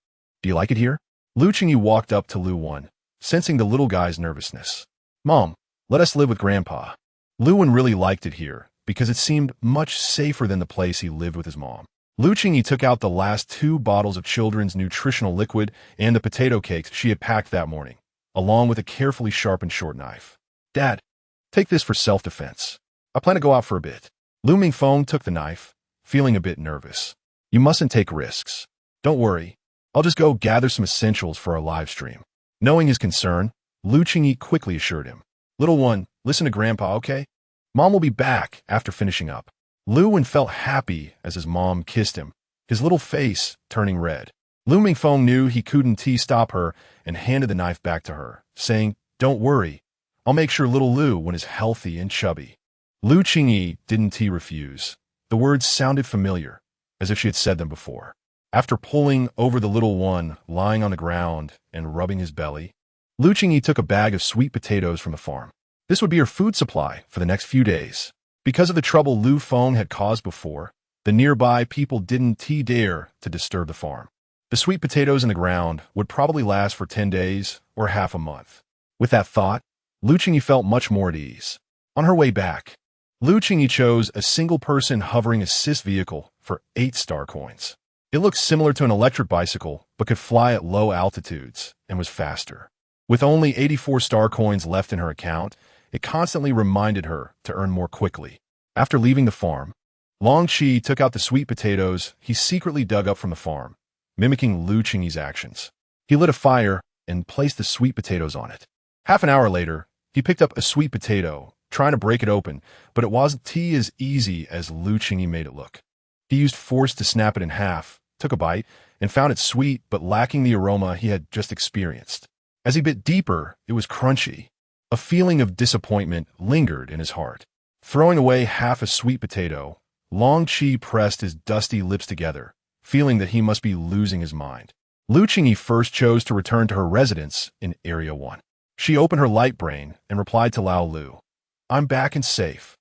S1: Do you like it here? Lu Qingyi walked up to Lu Wen, sensing the little guy's nervousness. Mom, let us live with Grandpa. Lu Wen really liked it here because it seemed much safer than the place he lived with his mom. Lu Qingyi took out the last 2 bottles of children's nutritional liquid and the potato cakes she had packed that morning, along with a carefully sharpened short knife. Dad, take this for self-defense. I plan to go out for a bit. Lu Mingfeng took the knife, feeling a bit nervous. You mustn't take risks. Don't worry. I'll just go gather some essentials for our live stream. Knowing his concern, Lu Qingyi quickly assured him. Little one, listen to Grandpa, okay? Mom will be back after finishing up. Lu Wen felt happy as his mom kissed him, his little face turning red. Lu Mingfeng knew he couldn't stop her and handed the knife back to her, saying, Don't worry. I'll make sure little Lu Wen is healthy and chubby. Lu Qingyi didn't refuse. The words sounded familiar, as if she had said them before. After pulling over the little one lying on the ground and rubbing his belly, Lu Qingyi took a bag of sweet potatoes from the farm. This would be her food supply for the next few days. Because of the trouble Lu Feng had caused before, the nearby people didn't dare to disturb the farm. The sweet potatoes in the ground would probably last for 10 days or half a month. With that thought, Lu Qingyi felt much more at ease. On her way back, Lu Qingyi chose a single-person hovering assist vehicle for 8 star coins. It looked similar to an electric bicycle, but could fly at low altitudes and was faster. With only 84 star coins left in her account, it constantly reminded her to earn more quickly. After leaving the farm, Long Qi took out the sweet potatoes he secretly dug up from the farm, mimicking Lu Qingyi's actions. He lit a fire and placed the sweet potatoes on it. Half an hour later, he picked up a sweet potato, trying to break it open, but it wasn't as easy as Lu Qingyi made it look. He used force to snap it in half, took a bite, and found it sweet but lacking the aroma he had just experienced. As he bit deeper, it was crunchy. A feeling of disappointment lingered in his heart. Throwing away half a sweet potato, Long Qi pressed his dusty lips together, feeling that he must be losing his mind. Lu Qingyi first chose to return to her residence in Area 1. She opened her light brain and replied to Lao Lu. I'm back and safe.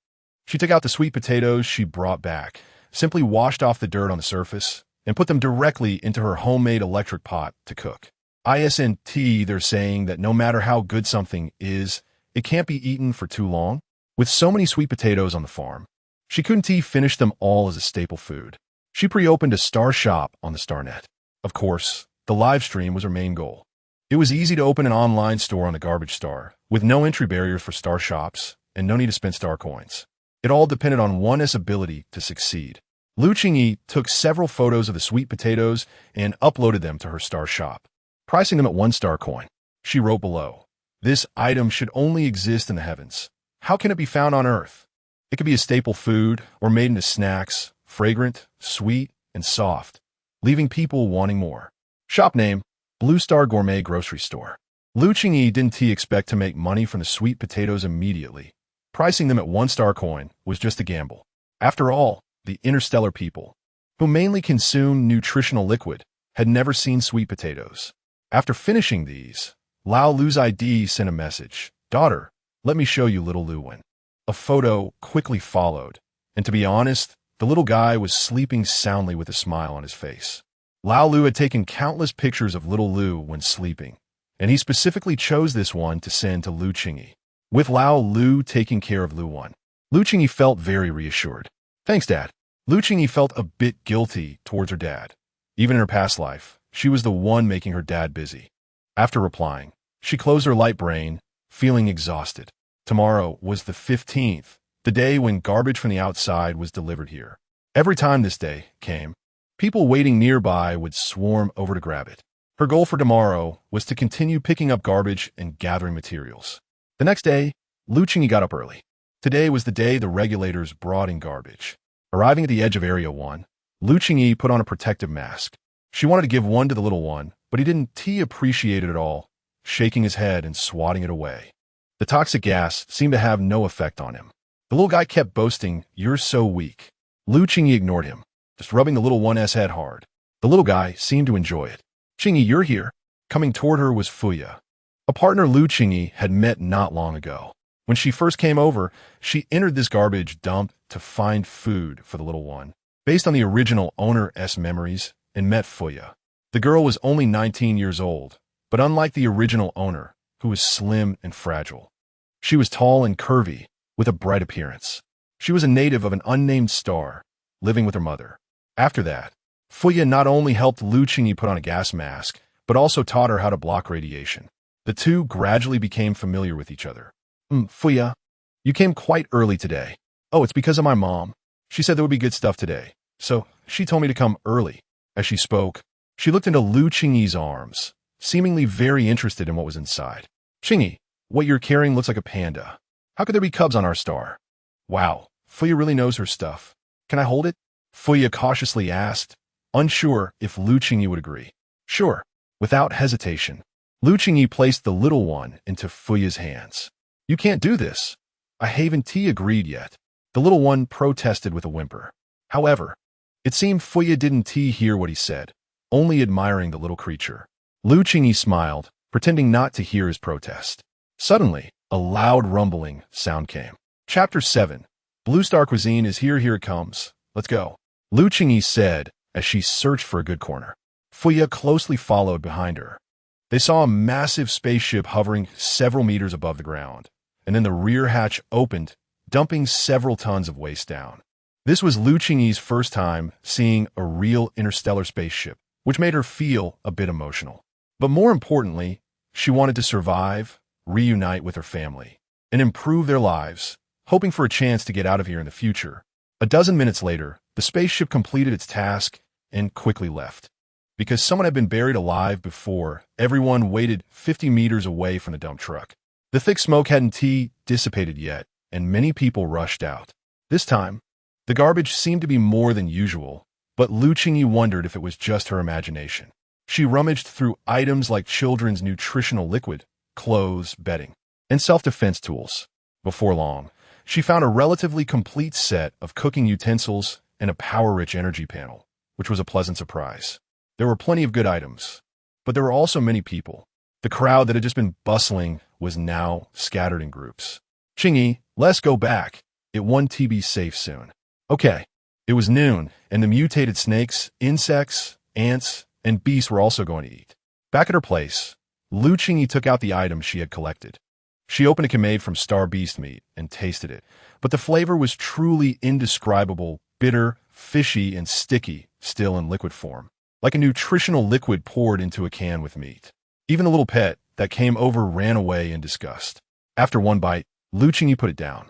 S1: She took out the sweet potatoes she brought back, simply washed off the dirt on the surface, and put them directly into her homemade electric pot to cook. They're saying that no matter how good something is, it can't be eaten for too long. With so many sweet potatoes on the farm, she couldn't finish them all as a staple food. She pre-opened a star shop on the StarNet. Of course, the live stream was her main goal. It was easy to open an online store on the Garbage Star, with no entry barriers for star shops and no need to spend star coins. It all depended on one's ability to succeed. Lu Qingyi took several photos of the sweet potatoes and uploaded them to her star shop, pricing them at 1 star coin. She wrote below, This item should only exist in the heavens. How can it be found on Earth? It could be a staple food or made into snacks, fragrant, sweet, and soft, leaving people wanting more. Shop name, Blue Star Gourmet Grocery Store. Lu Qingyi didn't expect to make money from the sweet potatoes immediately. Pricing them at 1 star coin was just a gamble. After all, the interstellar people, who mainly consume nutritional liquid, had never seen sweet potatoes. After finishing these, Lao Lu's ID sent a message. Daughter, let me show you little Lu Wen. A photo quickly followed, and to be honest, the little guy was sleeping soundly with a smile on his face. Lao Lu had taken countless pictures of little Lu when sleeping, and he specifically chose this one to send to Lu Qingyi. With Lao Lu taking care of Lu Wen, Lu Qingyi felt very reassured. Thanks, Dad. Lu Qingyi felt a bit guilty towards her dad. Even in her past life, she was the one making her dad busy. After replying, she closed her light brain, feeling exhausted. Tomorrow was the 15th, the day when garbage from the outside was delivered here. Every time this day came, people waiting nearby would swarm over to grab it. Her goal for tomorrow was to continue picking up garbage and gathering materials. The next day, Lu Qingyi got up early. Today was the day the regulators brought in garbage. Arriving at the edge of Area 1, Lu Qingyi put on a protective mask. She wanted to give one to the little one, but he didn't appreciate it at all, shaking his head and swatting it away. The toxic gas seemed to have no effect on him. The little guy kept boasting, You're so weak. Lu Qingyi ignored him, just rubbing the little one's head hard. The little guy seemed to enjoy it. Qingyi, you're here. Coming toward her was Fuya, a partner Lu Qingyi had met not long ago. When she first came over, she entered this garbage dump to find food for the little one, based on the original owner's memories, and met Fuya. The girl was only 19 years old, but unlike the original owner, who was slim and fragile, she was tall and curvy, with a bright appearance. She was a native of an unnamed star, living with her mother. After that, Fuya not only helped Lu Qingyi put on a gas mask, but also taught her how to block radiation. The two gradually became familiar with each other. Fuya, you came quite early today. Oh, it's because of my mom. She said there would be good stuff today, so she told me to come early. As she spoke, she looked into Lu Qingyi's arms, seemingly very interested in what was inside. Qingyi, what you're carrying looks like a panda. How could there be cubs on our star? Wow, Fuya really knows her stuff. Can I hold it? Fuya cautiously asked, unsure if Lu Qingyi would agree. Sure. Without hesitation, Lu Qingyi placed the little one into Fuya's hands. You can't do this. I haven't agreed yet. The little one protested with a whimper. However, it seemed Fuya didn't hear what he said, only admiring the little creature. Lu Qingyi smiled, pretending not to hear his protest. Suddenly, a loud rumbling sound came. Chapter 7. Blue Star Cuisine is here. Here it comes. Let's go. Lu Qingyi said as she searched for a good corner. Fuya closely followed behind her. They saw a massive spaceship hovering several meters above the ground, and then the rear hatch opened, dumping several tons of waste down. This was Lu Qingyi's first time seeing a real interstellar spaceship, which made her feel a bit emotional. But more importantly, she wanted to survive, reunite with her family, and improve their lives, hoping for a chance to get out of here in the future. A dozen minutes later, the spaceship completed its task and quickly left. Because someone had been buried alive before, everyone waited 50 meters away from the dump truck. The thick smoke hadn't dissipated yet, and many people rushed out. This time, the garbage seemed to be more than usual, but Lu Qingyi wondered if it was just her imagination. She rummaged through items like children's nutritional liquid, clothes, bedding, and self-defense tools. Before long, she found a relatively complete set of cooking utensils and a power-rich energy panel, which was a pleasant surprise. There were plenty of good items, but there were also many people. The crowd that had just been bustling was now scattered in groups. Qingyi, let's go back. It won't be safe soon. Okay. It was noon, and the mutated snakes, insects, ants, and beasts were also going to eat. Back at her place, Lu Qingyi took out the items she had collected. She opened a can made from star beast meat and tasted it, but the flavor was truly indescribable, bitter, fishy, and sticky, still in liquid form, like a nutritional liquid poured into a can with meat. Even the little pet that came over ran away in disgust. After one bite, Lu Qingyi put it down.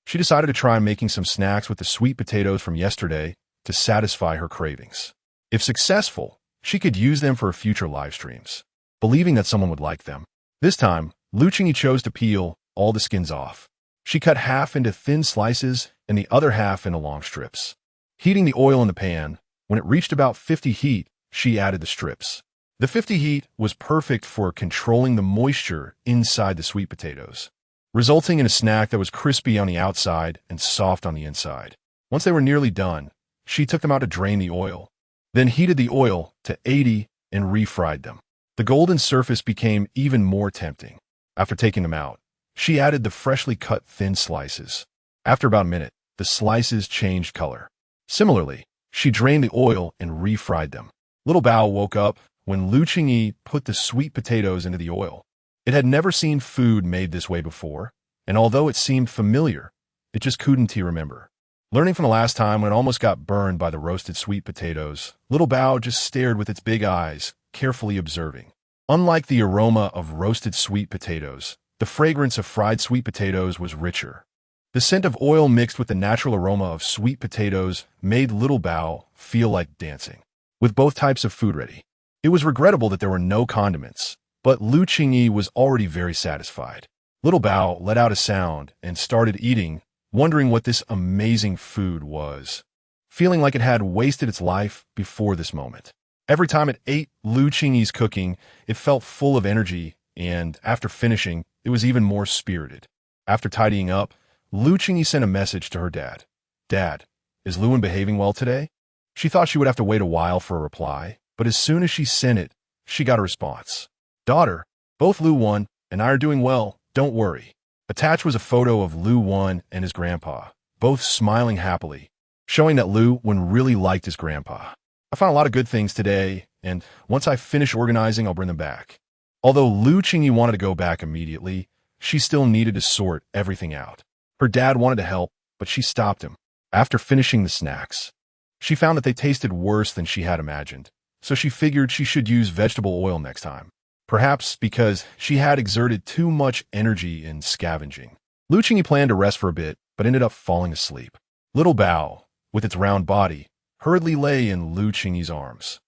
S1: She decided to try making some snacks with the sweet potatoes from yesterday to satisfy her cravings. If successful, she could use them for future live streams, believing that someone would like them. This time, Lu Qingyi chose to peel all the skins off. She cut half into thin slices and the other half into long strips. Heating the oil in the pan, when it reached about 50 heat, she added the strips. The 50 heat was perfect for controlling the moisture inside the sweet potatoes, resulting in a snack that was crispy on the outside and soft on the inside. Once they were nearly done, she took them out to drain the oil, then heated the oil to 80 and refried them. The golden surface became even more tempting. After taking them out, she added the freshly cut thin slices. After about a minute, the slices changed color. Similarly, she drained the oil and refried them. Little Bao woke up when Lu Qingyi put the sweet potatoes into the oil. It had never seen food made this way before, and although it seemed familiar, it just couldn't remember. Learning from the last time when it almost got burned by the roasted sweet potatoes, Little Bao just stared with its big eyes, carefully observing. Unlike the aroma of roasted sweet potatoes, the fragrance of fried sweet potatoes was richer. The scent of oil mixed with the natural aroma of sweet potatoes made Little Bao feel like dancing. With both types of food ready, it was regrettable that there were no condiments, but Lu Qingyi was already very satisfied. Little Bao let out a sound and started eating, wondering what this amazing food was, feeling like it had wasted its life before this moment. Every time it ate Lu Qingyi's cooking, it felt full of energy, and after finishing, it was even more spirited. After tidying up, Lu Qingyi sent a message to her dad. Dad, is Luan behaving well today? She thought she would have to wait a while for a reply, but as soon as she sent it, she got a response. Daughter, both Luan and I are doing well, don't worry. Attached was a photo of Luan and his grandpa, both smiling happily, showing that Luan really liked his grandpa. I found a lot of good things today, and once I finish organizing, I'll bring them back. Although Lu Qingyi wanted to go back immediately, she still needed to sort everything out. Her dad wanted to help, but she stopped him. After finishing the snacks, she found that they tasted worse than she had imagined, so she figured she should use vegetable oil next time. Perhaps because she had exerted too much energy in scavenging. Lu Qingyi planned to rest for a bit, but ended up falling asleep. Little Bao, with its round body, hurriedly lay in Lu Qingyi's arms.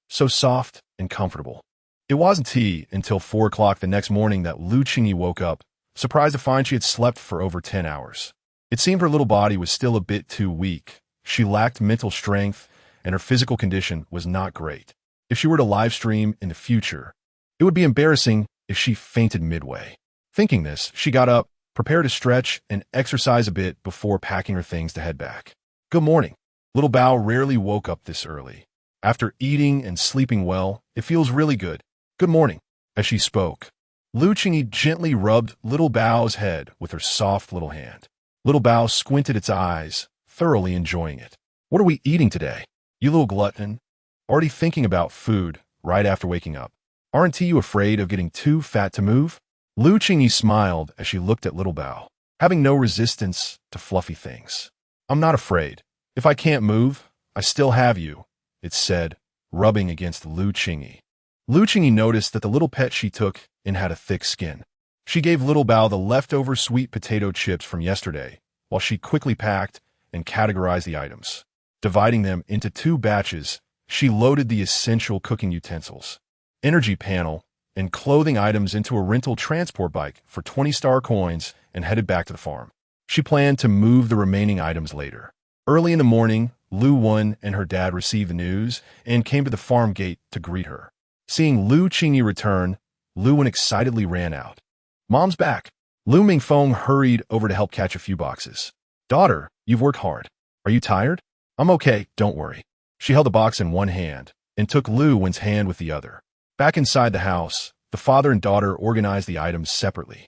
S1: So soft and comfortable. It wasn't tea until 4 o'clock the next morning that Lu Qingyi woke up, surprised to find she had slept for over 10 hours. It seemed her little body was still a bit too weak. She lacked mental strength, and her physical condition was not great. If she were to live stream in the future, it would be embarrassing if she fainted midway. Thinking this, she got up, prepared to stretch and exercise a bit before packing her things to head back. Good morning. Little Bao rarely woke up this early. After eating and sleeping well, it feels really good. Good morning. As she spoke, Lu Qingyi gently rubbed Little Bao's head with her soft little hand. Little Bao squinted its eyes, thoroughly enjoying it. What are we eating today? You little glutton. Already thinking about food right after waking up. Aren't you afraid of getting too fat to move? Lu Qingyi smiled as she looked at Little Bao, having no resistance to fluffy things. I'm not afraid. If I can't move, I still have you, it said, rubbing against Lu Qingyi. Lu Qingyi noticed that the little pet she took in had a thick skin. She gave Little Bao the leftover sweet potato chips from yesterday, while she quickly packed and categorized the items. Dividing them into 2 batches, she loaded the essential cooking utensils, energy panel, and clothing items into a rental transport bike for 20 star coins and headed back to the farm. She planned to move the remaining items later. Early in the morning, Lu Wen and her dad received the news and came to the farm gate to greet her. Seeing Lu Qingyi return, Lu Wen excitedly ran out. Mom's back. Lu Mingfeng hurried over to help catch a few boxes. Daughter, you've worked hard. Are you tired? I'm okay, don't worry. She held the box in one hand and took Lu Wen's hand with the other. Back inside the house, the father and daughter organized the items separately.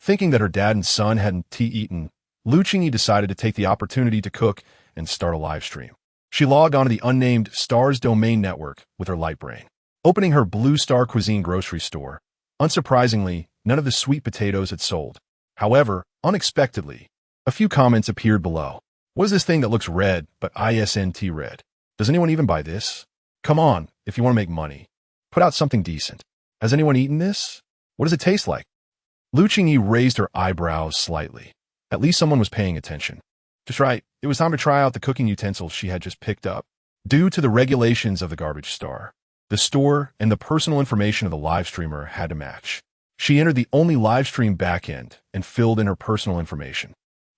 S1: Thinking that her dad and son hadn't eaten, Lu Qingyi decided to take the opportunity to cook and start a live stream. She logged onto the unnamed Stars domain network with her light brain. Opening her Blue Star Cuisine grocery store, unsurprisingly, none of the sweet potatoes had sold. However, unexpectedly, a few comments appeared below. What is this thing that looks red but isn't red? Does anyone even buy this? Come on, if you want to make money. Put out something decent. Has anyone eaten this? What does it taste like? Lu Qingyi raised her eyebrows slightly. At least someone was paying attention. Just right, it was time to try out the cooking utensils she had just picked up. Due to the regulations of the garbage star, the store and the personal information of the live streamer had to match. She entered the only live stream backend and filled in her personal information.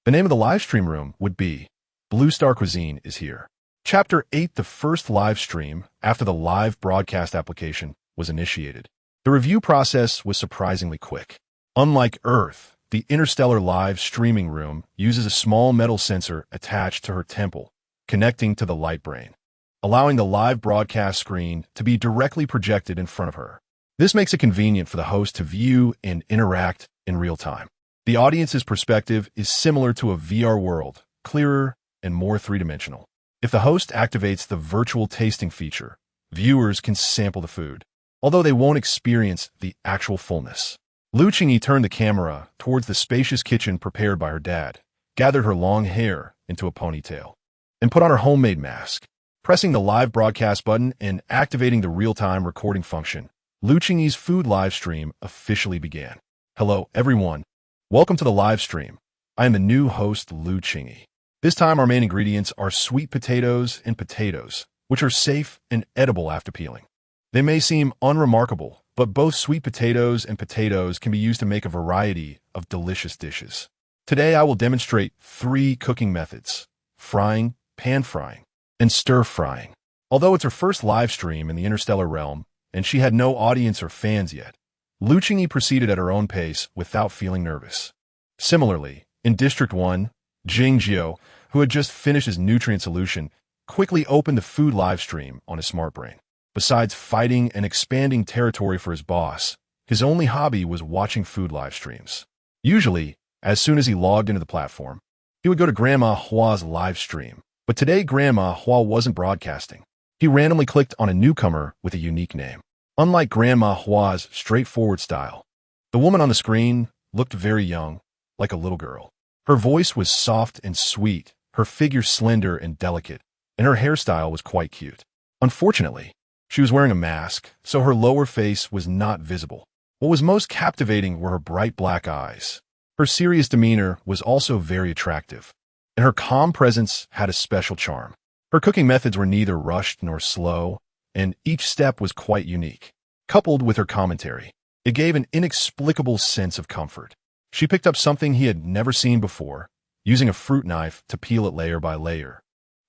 S1: The name of the live stream room would be Blue Star Cuisine is here. Chapter 8, the first live stream after the live broadcast application was initiated. The review process was surprisingly quick. Unlike Earth, the interstellar live streaming room uses a small metal sensor attached to her temple, connecting to the light brain, allowing the live broadcast screen to be directly projected in front of her. This makes it convenient for the host to view and interact in real time. The audience's perspective is similar to a VR world, clearer and more three-dimensional. If the host activates the virtual tasting feature, viewers can sample the food, although they won't experience the actual fullness. Lu Qingyi turned the camera towards the spacious kitchen prepared by her dad, gathered her long hair into a ponytail, and put on her homemade mask. Pressing the live broadcast button and activating the real-time recording function, Lu Qingyi's food live stream officially began. Hello, everyone. Welcome to the live stream. I am the new host, Lu Qingyi. This time our main ingredients are sweet potatoes and potatoes, which are safe and edible after peeling. They may seem unremarkable, but both sweet potatoes and potatoes can be used to make a variety of delicious dishes. Today I will demonstrate 3 cooking methods: frying, pan frying, and stir frying. Although it's her first live stream in the interstellar realm, and she had no audience or fans yet, Lu Qingyi proceeded at her own pace without feeling nervous. Similarly, in District 1, Qingyi, who had just finished his nutrient solution, quickly opened the food live stream on his smart brain. Besides fighting and expanding territory for his boss, his only hobby was watching food live streams. Usually, as soon as he logged into the platform, he would go to Grandma Hua's live stream. But today Grandma Hua wasn't broadcasting. He randomly clicked on a newcomer with a unique name. Unlike Grandma Hua's straightforward style, the woman on the screen looked very young, like a little girl. Her voice was soft and sweet, her figure slender and delicate, and her hairstyle was quite cute. Unfortunately, she was wearing a mask, so her lower face was not visible. What was most captivating were her bright black eyes. Her serious demeanor was also very attractive, and her calm presence had a special charm. Her cooking methods were neither rushed nor slow, and each step was quite unique. Coupled with her commentary, it gave an inexplicable sense of comfort. She picked up something he had never seen before, using a fruit knife to peel it layer by layer,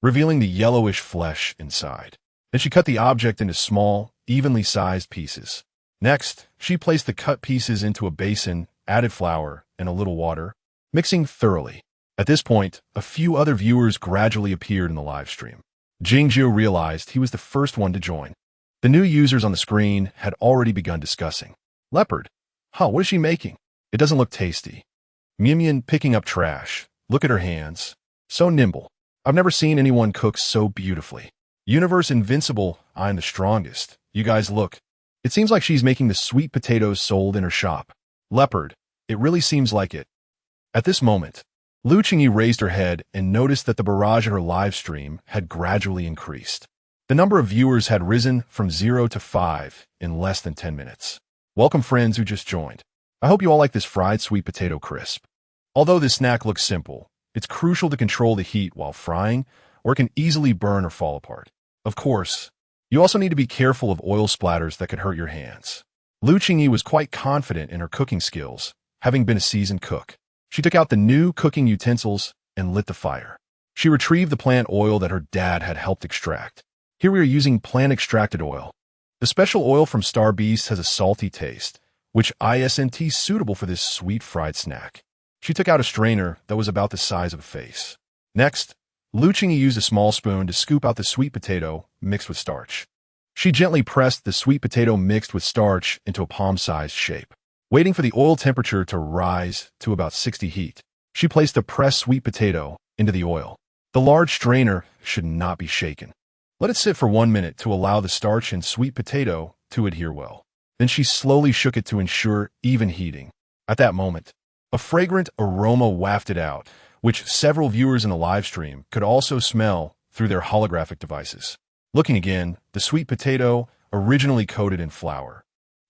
S1: revealing the yellowish flesh inside. Then she cut the object into small, evenly sized pieces. Next, she placed the cut pieces into a basin, added flour, and a little water, mixing thoroughly. At this point, a few other viewers gradually appeared in the live stream. Qingyi realized he was the first one to join. The new users on the screen had already begun discussing. Leopard. Huh, what is she making? It doesn't look tasty. Mian picking up trash. Look at her hands. So nimble. I've never seen anyone cook so beautifully. Universe Invincible, I'm the strongest. You guys look. It seems like she's making the sweet potatoes sold in her shop. Leopard. It really seems like it. At this moment, Qingyi raised her head and noticed that the barrage of her live stream had gradually increased. The number of viewers had risen from 0 to 5 in less than 10 minutes. Welcome friends who just joined. I hope you all like this fried sweet potato crisp. Although this snack looks simple, it's crucial to control the heat while frying, or it can easily burn or fall apart. Of course, you also need to be careful of oil splatters that could hurt your hands. Qingyi was quite confident in her cooking skills, having been a seasoned cook. She took out the new cooking utensils and lit the fire. She retrieved the plant oil that her dad had helped extract. Here we are using plant-extracted oil. The special oil from Star Beast has a salty taste, which isn't suitable for this sweet fried snack. She took out a strainer that was about the size of a face. Next, Qingyi used a small spoon to scoop out the sweet potato mixed with starch. She gently pressed the sweet potato mixed with starch into a palm-sized shape. Waiting for the oil temperature to rise to about 60 heat, she placed the pressed sweet potato into the oil. The large strainer should not be shaken. Let it sit for 1 minute to allow the starch and sweet potato to adhere well. Then she slowly shook it to ensure even heating. At that moment, a fragrant aroma wafted out, which several viewers in the live stream could also smell through their holographic devices. Looking again, the sweet potato, originally coated in flour,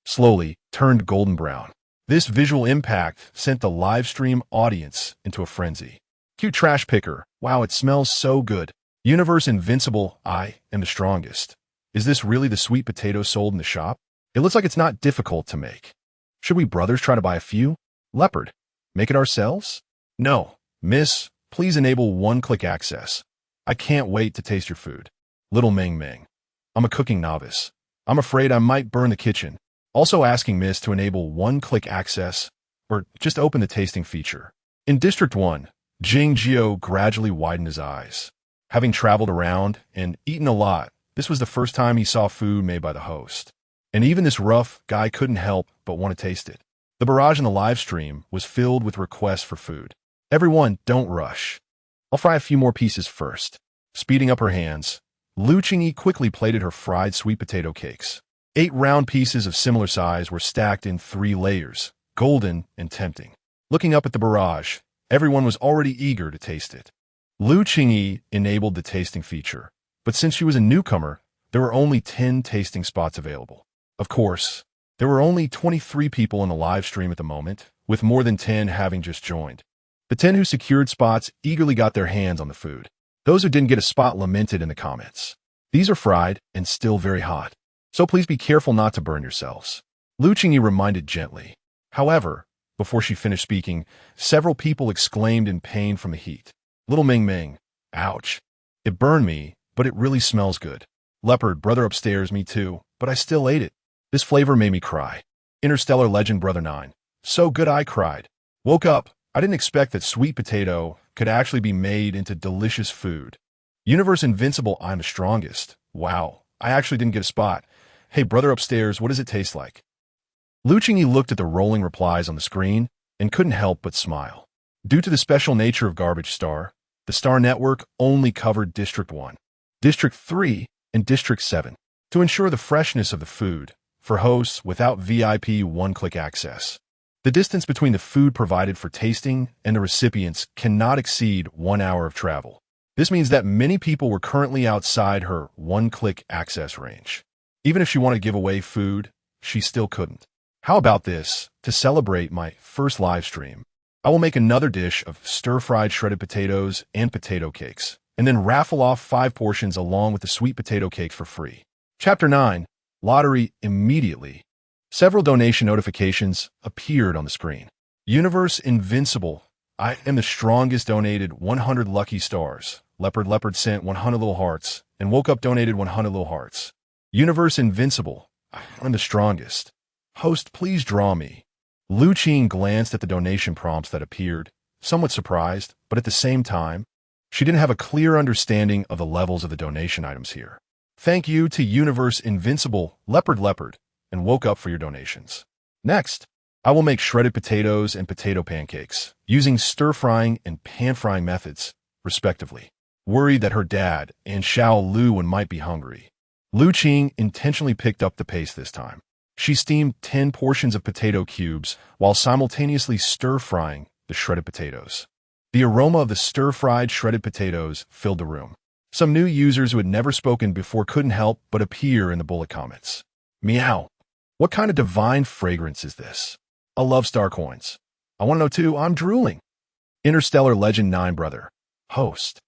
S1: slowly turned golden brown. This visual impact sent the live stream audience into a frenzy. Cute trash picker. Wow, it smells so good. Universe Invincible, I am the strongest. Is this really the sweet potato sold in the shop? It looks like it's not difficult to make. Should we brothers try to buy a few? Leopard. Make it ourselves? No. Miss, please enable one-click access. I can't wait to taste your food. Little Meng Meng. I'm a cooking novice. I'm afraid I might burn the kitchen. Also asking Miss to enable one-click access, or just open the tasting feature. In District 1, Qingyi gradually widened his eyes. Having traveled around and eaten a lot, this was the first time he saw food made by the host. And even this rough guy couldn't help but want to taste it. The barrage in the live stream was filled with requests for food. Everyone, don't rush. I'll fry a few more pieces first. Speeding up her hands, Qingyi quickly plated her fried sweet potato cakes. 8 round pieces of similar size were stacked in 3 layers, golden and tempting. Looking up at the barrage, everyone was already eager to taste it. Qingyi enabled the tasting feature, but since she was a newcomer, there were only 10 tasting spots available. Of course, there were only 23 people in the live stream at the moment, with more than 10 having just joined. The 10 who secured spots eagerly got their hands on the food. Those who didn't get a spot lamented in the comments. These are fried and still very hot, so please be careful not to burn yourselves. Qingyi reminded gently. However, before she finished speaking, several people exclaimed in pain from the heat. Little Meng Meng, ouch. It burned me, but it really smells good. Leopard, brother upstairs, me too, but I still ate it. This flavor made me cry. Interstellar Legend, brother 9. So good I cried. Woke up. I didn't expect that sweet potato could actually be made into delicious food. Universe Invincible, I'm the strongest. Wow, I actually didn't get a spot. Hey, brother upstairs, what does it taste like? Qingyi looked at the rolling replies on the screen and couldn't help but smile. Due to the special nature of Garbage Star, the Star Network only covered District 1. District 3, and District 7. To ensure the freshness of the food, for hosts without VIP one-click access. The distance between the food provided for tasting and the recipients cannot exceed 1 hour of travel. This means that many people were currently outside her one-click access range. Even if she wanted to give away food, she still couldn't. How about this? To celebrate my first live stream, I will make another dish of stir-fried shredded potatoes and potato cakes, and then raffle off 5 portions along with the sweet potato cakes for free. Chapter 9. Lottery immediately. Several donation notifications appeared on the screen. Universe Invincible. I am the strongest. Donated 100 lucky stars. Leopard sent 100 little hearts, and Woke Up donated 100 little hearts. Universe Invincible. I am the strongest. Host, please draw me. Lu Qing glanced at the donation prompts that appeared, somewhat surprised, but at the same time, she didn't have a clear understanding of the levels of the donation items here. Thank you to Universe Invincible, Leopard, and Woke Up for your donations. Next, I will make shredded potatoes and potato pancakes, using stir-frying and pan-frying methods, respectively. Worried that her dad and Lu might be hungry, Lu Qing intentionally picked up the pace this time. She steamed 10 portions of potato cubes while simultaneously stir-frying the shredded potatoes. The aroma of the stir-fried shredded potatoes filled the room. Some new users who had never spoken before couldn't help but appear in the bullet comments. Meow. What kind of divine fragrance is this? I love star coins. I want to know too. I'm drooling. Interstellar Legend 9 brother. Host.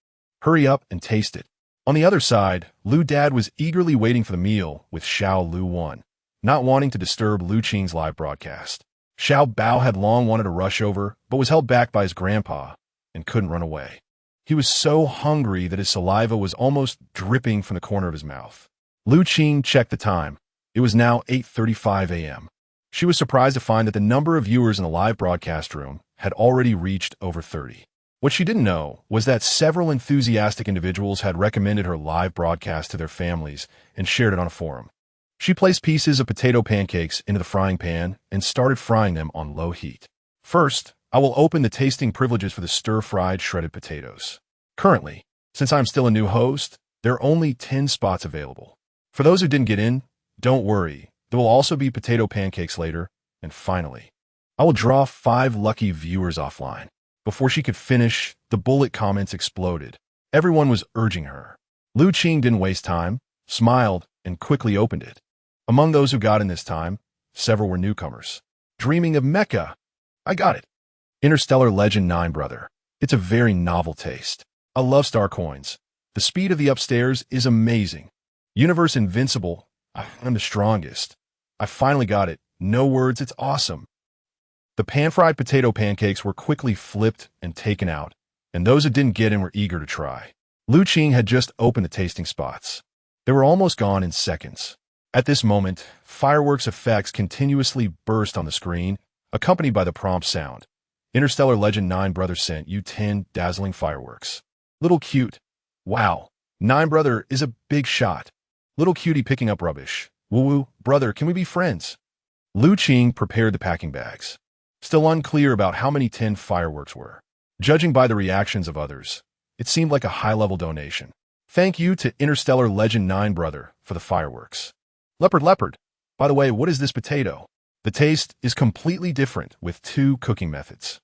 S1: Hurry up and taste it. On the other side, Lu Dad was eagerly waiting for the meal with Lu 1, not wanting to disturb Lu Qing's live broadcast. Bao had long wanted to rush over, but was held back by his grandpa and couldn't run away. He was so hungry that his saliva was almost dripping from the corner of his mouth. Lu Qing checked the time. It was now 8:35 a.m. She was surprised to find that the number of viewers in the live broadcast room had already reached over 30. What she didn't know was that several enthusiastic individuals had recommended her live broadcast to their families and shared it on a forum. She placed pieces of potato pancakes into the frying pan and started frying them on low heat. First, I will open the tasting privileges for the stir-fried shredded potatoes. Currently, since I'm still a new host, there are only 10 spots available. For those who didn't get in, don't worry, there will also be potato pancakes later, and finally, I will draw 5 lucky viewers offline. Before she could finish, the bullet comments exploded. Everyone was urging her. Lu Qing didn't waste time, smiled, and quickly opened it. Among those who got in this time, several were newcomers. Dreaming of Mecca. I got it. Interstellar Legend 9 brother. It's a very novel taste. I love star coins. The speed of the upstairs is amazing. Universe Invincible. I'm the strongest. I finally got it. No words, it's awesome. The pan-fried potato pancakes were quickly flipped and taken out, and those who didn't get in were eager to try. Lu Qing had just opened the tasting spots. They were almost gone in seconds. At this moment, fireworks effects continuously burst on the screen, accompanied by the prompt sound. Interstellar Legend 9 brother sent you 10 dazzling fireworks. Little cute. Wow. 9 brother is a big shot. Little cutie picking up rubbish. Woo-woo, brother, can we be friends? Lu Qing prepared the packing bags. Still unclear about how many 10 fireworks were. Judging by the reactions of others, it seemed like a high-level donation. Thank you to Interstellar Legend 9 brother for the fireworks. Leopard. By the way, what is this potato? The taste is completely different with 2 cooking methods.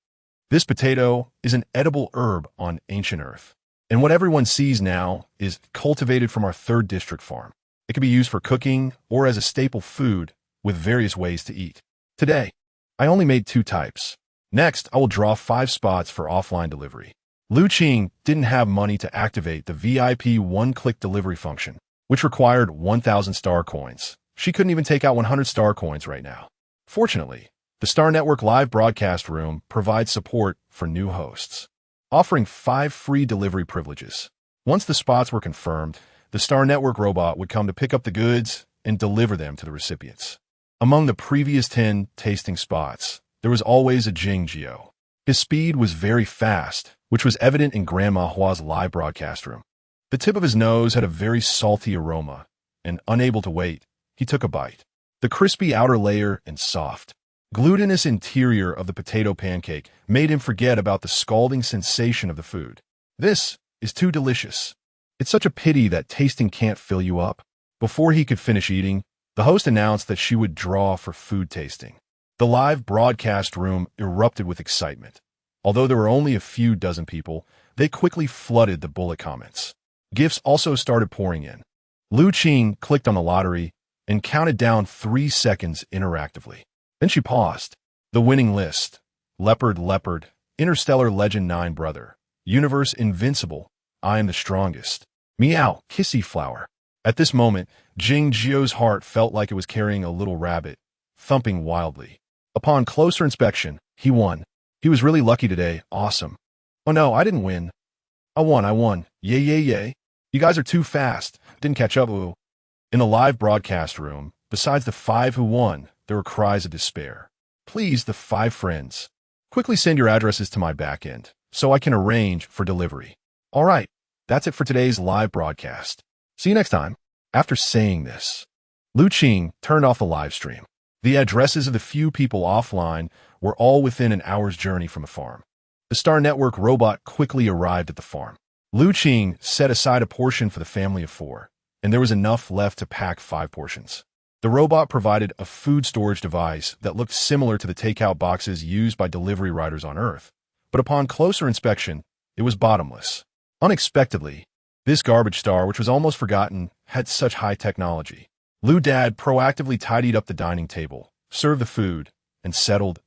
S1: This potato is an edible herb on ancient Earth, and what everyone sees now is cultivated from our 3rd district farm. It can be used for cooking or as a staple food with various ways to eat. Today, I only made 2 types. Next, I will draw 5 spots for offline delivery. Lu Qing didn't have money to activate the VIP one-click delivery function, which required 1,000 star coins. She couldn't even take out 100 star coins right now. Fortunately, the Star Network live broadcast room provides support for new hosts, offering 5 free delivery privileges. Once the spots were confirmed, the Star Network robot would come to pick up the goods and deliver them to the recipients. Among the previous 10 tasting spots, there was always a Qingyi. His speed was very fast, which was evident in Grandma Hua's live broadcast room. The tip of his nose had a very salty aroma, and unable to wait, he took a bite. The crispy outer layer and soft, glutinous interior of the potato pancake made him forget about the scalding sensation of the food. This is too delicious. It's such a pity that tasting can't fill you up. Before he could finish eating, the host announced that she would draw for food tasting. The live broadcast room erupted with excitement. Although there were only a few dozen people, they quickly flooded the bullet comments. Gifts also started pouring in. Lu Qing clicked on the lottery and counted down 3 seconds interactively. Then she paused. The winning list: Leopard, Interstellar Legend 9 Brother, Universe Invincible, I am the strongest, Meow, Kissy Flower. At this moment, Jing Jio's heart felt like it was carrying a little rabbit, thumping wildly. Upon closer inspection, he won. He was really lucky today. Awesome. Oh no, I didn't win. I won. Yay. You guys are too fast. Didn't catch up. Ooh. In the live broadcast room, besides the 5 who won, there were cries of despair. Please, the 5 friends, quickly send your addresses to my backend so I can arrange for delivery. All right, that's it for today's live broadcast. See you next time. After saying this, Lu Qing turned off the live stream. The addresses of the few people offline were all within an hour's journey from the farm. The Star Network robot quickly arrived at the farm. Lu Qing set aside a portion for the family of 4, and there was enough left to pack 5 portions. The robot provided a food storage device that looked similar to the takeout boxes used by delivery riders on Earth, but upon closer inspection, it was bottomless. Unexpectedly, this garbage star, which was almost forgotten, had such high technology. Lu Dad proactively tidied up the dining table, served the food, and settled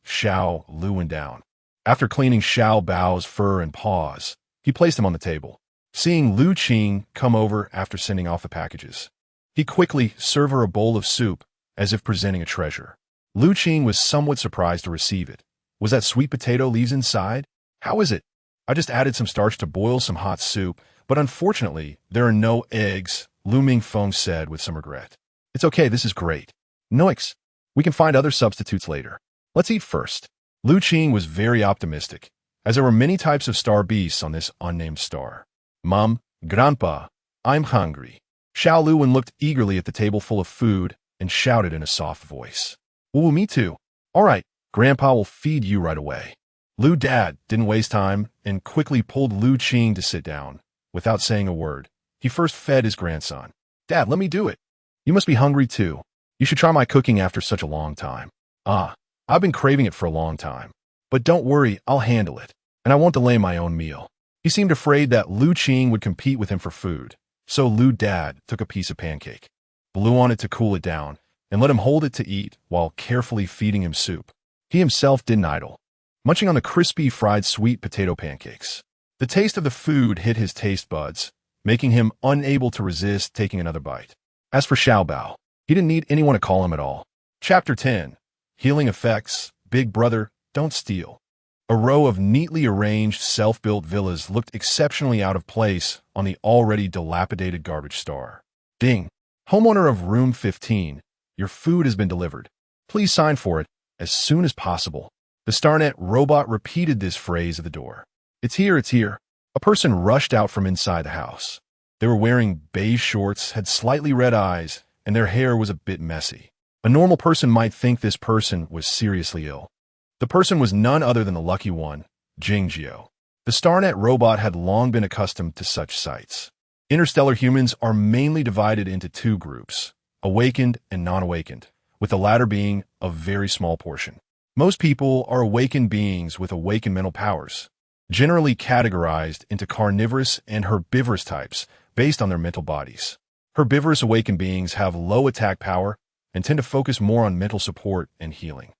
S1: Lu down. After cleaning Bao's fur and paws, he placed them on the table. Seeing Lu Qing come over after sending off the packages, he quickly served her a bowl of soup, as if presenting a treasure. Lu Qing was somewhat surprised to receive it. Was that sweet potato leaves inside? How is it? I just added some starch to boil some hot soup, but unfortunately, there are no eggs, Lu Mingfeng said with some regret. It's okay, this is great. Noix. We can find other substitutes later. Let's eat first. Lu Qing was very optimistic, as there were many types of star beasts on this unnamed star. Mom, Grandpa, I'm hungry. Xiao Luwen looked eagerly at the table full of food and shouted in a soft voice. Ooh, me too. All right, Grandpa will feed you right away. Lu Dad didn't waste time and quickly pulled Lu Qing to sit down. Without saying a word, he first fed his grandson. Dad, let me do it. You must be hungry too. You should try my cooking after such a long time. I've been craving it for a long time. But don't worry, I'll handle it, and I won't delay my own meal. He seemed afraid that Lu Qing would compete with him for food, so Lu Dad took a piece of pancake, blew on it to cool it down, and let him hold it to eat while carefully feeding him soup. He himself didn't idle, munching on the crispy fried sweet potato pancakes. The taste of the food hit his taste buds, making him unable to resist taking another bite. As for Bao, he didn't need anyone to call him at all. Chapter 10. Healing Effects, Big Brother, Don't Steal. A row of neatly arranged self-built villas looked exceptionally out of place on the already dilapidated garbage star. Ding! Homeowner of room 15, your food has been delivered. Please sign for it as soon as possible. The StarNet robot repeated this phrase at the door. It's here. A person rushed out from inside the house. They were wearing beige shorts, had slightly red eyes, and their hair was a bit messy. A normal person might think this person was seriously ill. The person was none other than the lucky one, Qingyi. The StarNet robot had long been accustomed to such sights. Interstellar humans are mainly divided into 2 groups, awakened and non-awakened, with the latter being a very small portion. Most people are awakened beings with awakened mental powers, generally categorized into carnivorous and herbivorous types based on their mental bodies. Herbivorous awakened beings have low attack power and tend to focus more on mental support and healing,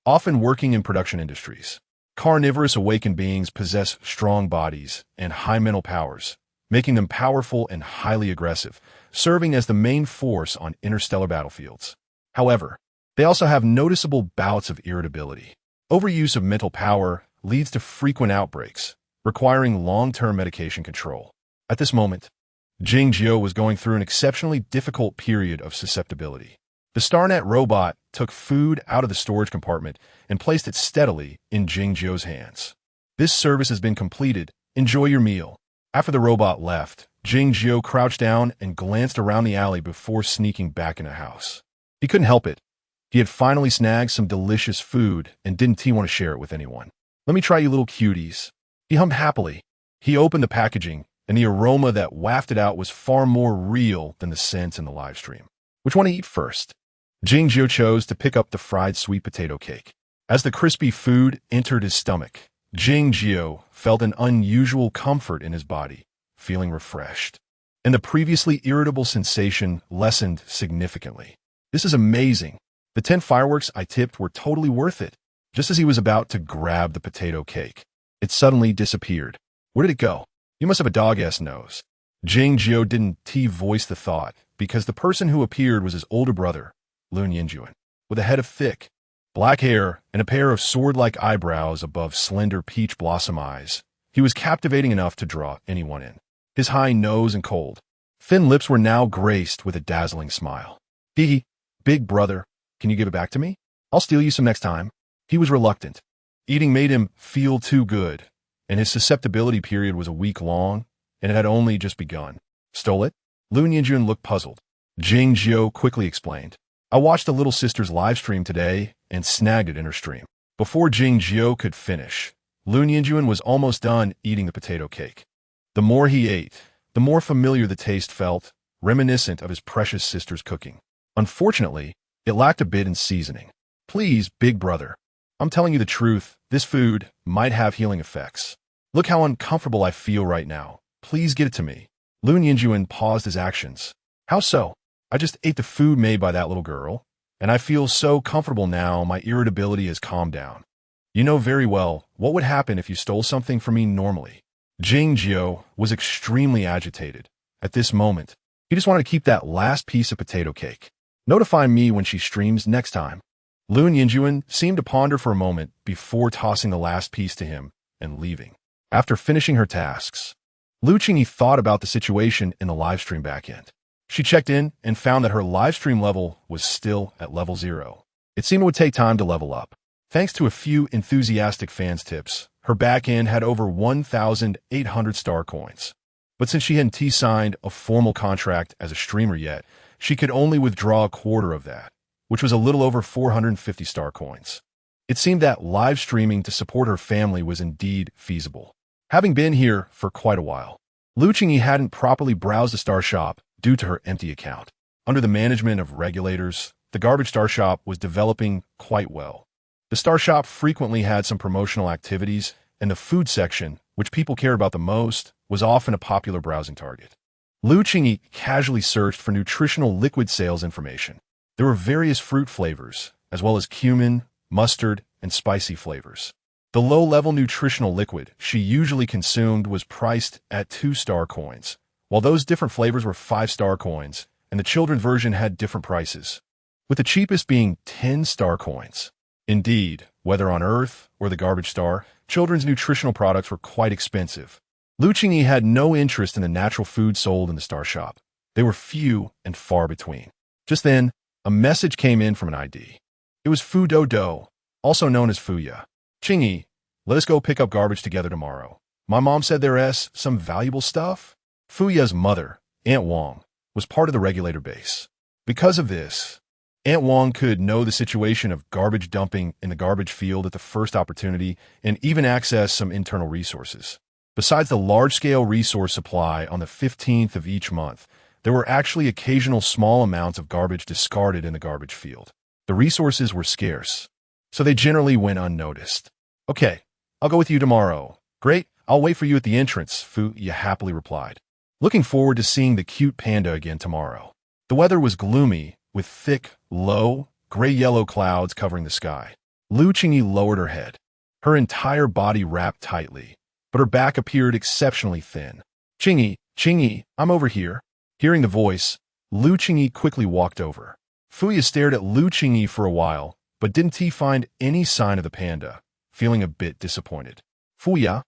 S1: often working in production industries. Carnivorous awakened beings possess strong bodies and high mental powers, making them powerful and highly aggressive, serving as the main force on interstellar battlefields. However, they also have noticeable bouts of irritability. Overuse of mental power leads to frequent outbreaks, requiring long-term medication control. At this moment, Qingyi was going through an exceptionally difficult period of susceptibility. The StarNet robot took food out of the storage compartment and placed it steadily in Qingyi's hands. This service has been completed. Enjoy your meal. After the robot left, Qingyi crouched down and glanced around the alley before sneaking back in the house. He couldn't help it. He had finally snagged some delicious food and didn't he want to share it with anyone. Let me try you little cuties. He hummed happily. He opened the packaging and the aroma that wafted out was far more real than the scent in the live stream. Which one to eat first? Qingyi chose to pick up the fried sweet potato cake. As the crispy food entered his stomach, Qingyi felt an unusual comfort in his body, feeling refreshed. And the previously irritable sensation lessened significantly. This is amazing. The 10 fireworks I tipped were totally worth it. Just as he was about to grab the potato cake, it suddenly disappeared. Where did it go? You must have a dog-ass nose. Qingyi didn't voice the thought, because the person who appeared was his older brother, Lu, with a head of thick, black hair and a pair of sword-like eyebrows above slender peach blossom eyes. He was captivating enough to draw anyone in. His high nose and cold, thin lips were now graced with a dazzling smile. Hee, big brother, can you give it back to me? I'll steal you some next time. He was reluctant. Eating made him feel too good, and his susceptibility period was a week long, and it had only just begun. Stole it? Lu looked puzzled. Qingyi quickly explained. I watched the little sister's live stream today and snagged it in her stream. Before Qingyi could finish, Lu was almost done eating the potato cake. The more he ate, the more familiar the taste felt, reminiscent of his precious sister's cooking. Unfortunately, it lacked a bit in seasoning. Please, big brother. I'm telling you the truth, this food might have healing effects. Look how uncomfortable I feel right now. Please get it to me. Lu paused his actions. How so? I just ate the food made by that little girl, and I feel so comfortable now my irritability has calmed down. You know very well what would happen if you stole something from me normally. Qingyi was extremely agitated. At this moment, he just wanted to keep that last piece of potato cake. Notify me when she streams next time. Lu seemed to ponder for a moment before tossing the last piece to him and leaving. After finishing her tasks, Qingyi thought about the situation in the livestream backend. She checked in and found that her livestream level was still at level 0. It seemed it would take time to level up. Thanks to a few enthusiastic fans' tips, her backend had over 1,800 star coins. But since she hadn't signed a formal contract as a streamer yet, she could only withdraw a quarter of that, which was a little over 450 star coins. It seemed that live streaming to support her family was indeed feasible. Having been here for quite a while, Qingyi hadn't properly browsed the star shop due to her empty account. Under the management of regulators, the garbage star shop was developing quite well. The star shop frequently had some promotional activities, and the food section, which people care about the most, was often a popular browsing target. Qingyi casually searched for nutritional liquid sales information. There were various fruit flavors, as well as cumin, mustard, and spicy flavors. The low-level nutritional liquid she usually consumed was priced at 2-star coins, while those different flavors were 5-star coins, and the children's version had different prices, with the cheapest being 10-star coins. Indeed, whether on Earth or the garbage star, children's nutritional products were quite expensive. Qingyi had no interest in the natural food sold in the star shop. They were few and far between. Just then, a message came in from an ID. It was Fu Do, also known as Fuya. Qingyi, let us go pick up garbage together tomorrow. My mom said there's some valuable stuff. Fuya's mother, Aunt Wong, was part of the regulator base. Because of this, Aunt Wong could know the situation of garbage dumping in the garbage field at the first opportunity and even access some internal resources. Besides the large-scale resource supply on the 15th of each month, there were actually occasional small amounts of garbage discarded in the garbage field. The resources were scarce, so they generally went unnoticed. Okay, I'll go with you tomorrow. Great, I'll wait for you at the entrance, Fu happily replied. Looking forward to seeing the cute panda again tomorrow. The weather was gloomy, with thick, low, gray-yellow clouds covering the sky. Qingyi lowered her head. Her entire body wrapped tightly, but her back appeared exceptionally thin. Qingyi, I'm over here. Hearing the voice, Qingyi quickly walked over. Fuya stared at Qingyi for a while, but didn't find any sign of the panda, feeling a bit disappointed. Fuya,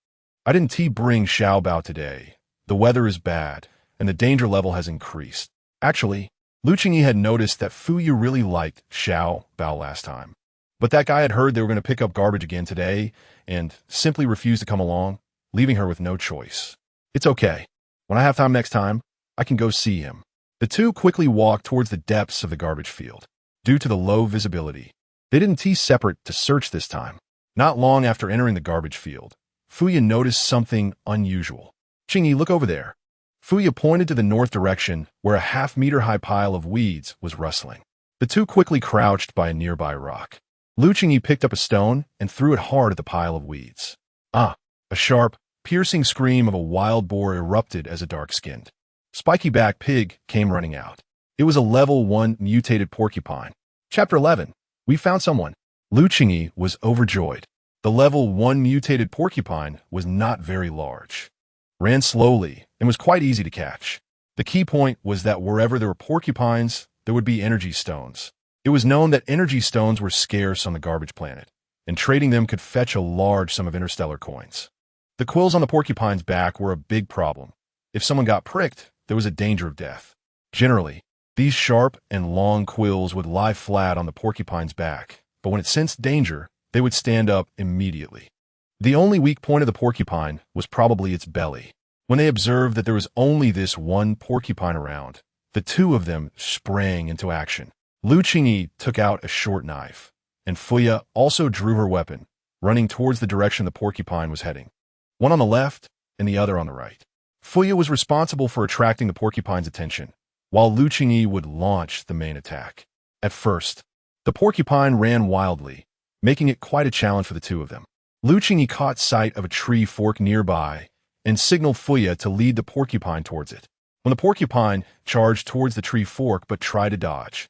S1: I didn't bring Xiaobao today. The weather is bad, and the danger level has increased. Actually, Qingyi had noticed that Fuya really liked Xiaobao last time. But that guy had heard they were going to pick up garbage again today and simply refused to come along, leaving her with no choice. It's okay. When I have time next time, I can go see him. The two quickly walked towards the depths of the garbage field. Due to the low visibility, they didn't separate to search this time. Not long after entering the garbage field, Fuya noticed something unusual. Qingyi, look over there. Fuya pointed to the north direction where a half-meter-high pile of weeds was rustling. The two quickly crouched by a nearby rock. Qingyi picked up a stone and threw it hard at the pile of weeds. Ah! A sharp, piercing scream of a wild boar erupted as a dark-skinned, spiky-backed pig came running out. It was a level 1 mutated porcupine. Chapter 11. We found someone. Qingyi was overjoyed. The level 1 mutated porcupine was not very large, ran slowly, and was quite easy to catch. The key point was that wherever there were porcupines, there would be energy stones. It was known that energy stones were scarce on the garbage planet, and trading them could fetch a large sum of interstellar coins. The quills on the porcupine's back were a big problem. If someone got pricked, there was a danger of death. Generally, these sharp and long quills would lie flat on the porcupine's back, but when it sensed danger, they would stand up immediately. The only weak point of the porcupine was probably its belly. When they observed that there was only this one porcupine around, the two of them sprang into action. Qingyi took out a short knife, and Fuya also drew her weapon, running towards the direction the porcupine was heading. One on the left and the other on the right. Fuya was responsible for attracting the porcupine's attention, while Qingyi would launch the main attack. At first, the porcupine ran wildly, making it quite a challenge for the two of them. Qingyi caught sight of a tree fork nearby and signaled Fuya to lead the porcupine towards it. When the porcupine charged towards the tree fork but tried to dodge,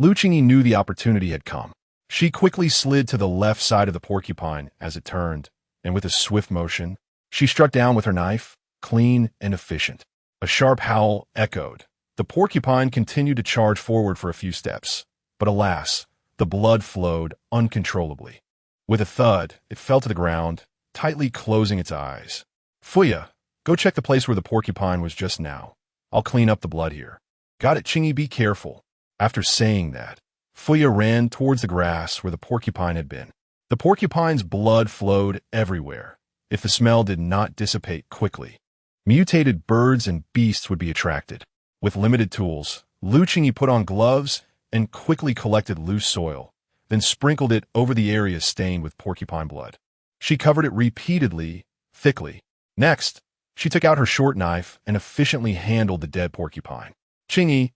S1: Qingyi knew the opportunity had come. She quickly slid to the left side of the porcupine as it turned, and with a swift motion, she struck down with her knife, clean and efficient. A sharp howl echoed. The porcupine continued to charge forward for a few steps, but alas, the blood flowed uncontrollably. With a thud, it fell to the ground, tightly closing its eyes. Fuya, go check the place where the porcupine was just now. I'll clean up the blood here. Got it, Qingyi, be careful. After saying that, Fuya ran towards the grass where the porcupine had been. The porcupine's blood flowed everywhere. If the smell did not dissipate quickly, mutated birds and beasts would be attracted. With limited tools, Qingyi put on gloves and quickly collected loose soil, then sprinkled it over the areas stained with porcupine blood. She covered it repeatedly, thickly. Next, she took out her short knife and efficiently handled the dead porcupine. Qingyi,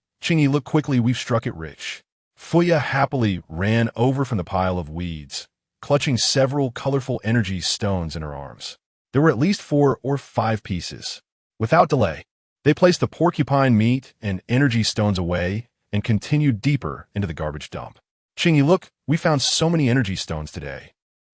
S1: look quickly, we've struck it rich. Fuya happily ran over from the pile of weeds, clutching several colorful energy stones in her arms. There were at least 4 or 5 pieces. Without delay, they placed the porcupine meat and energy stones away and continued deeper into the garbage dump. Qingyi, look, we found so many energy stones today.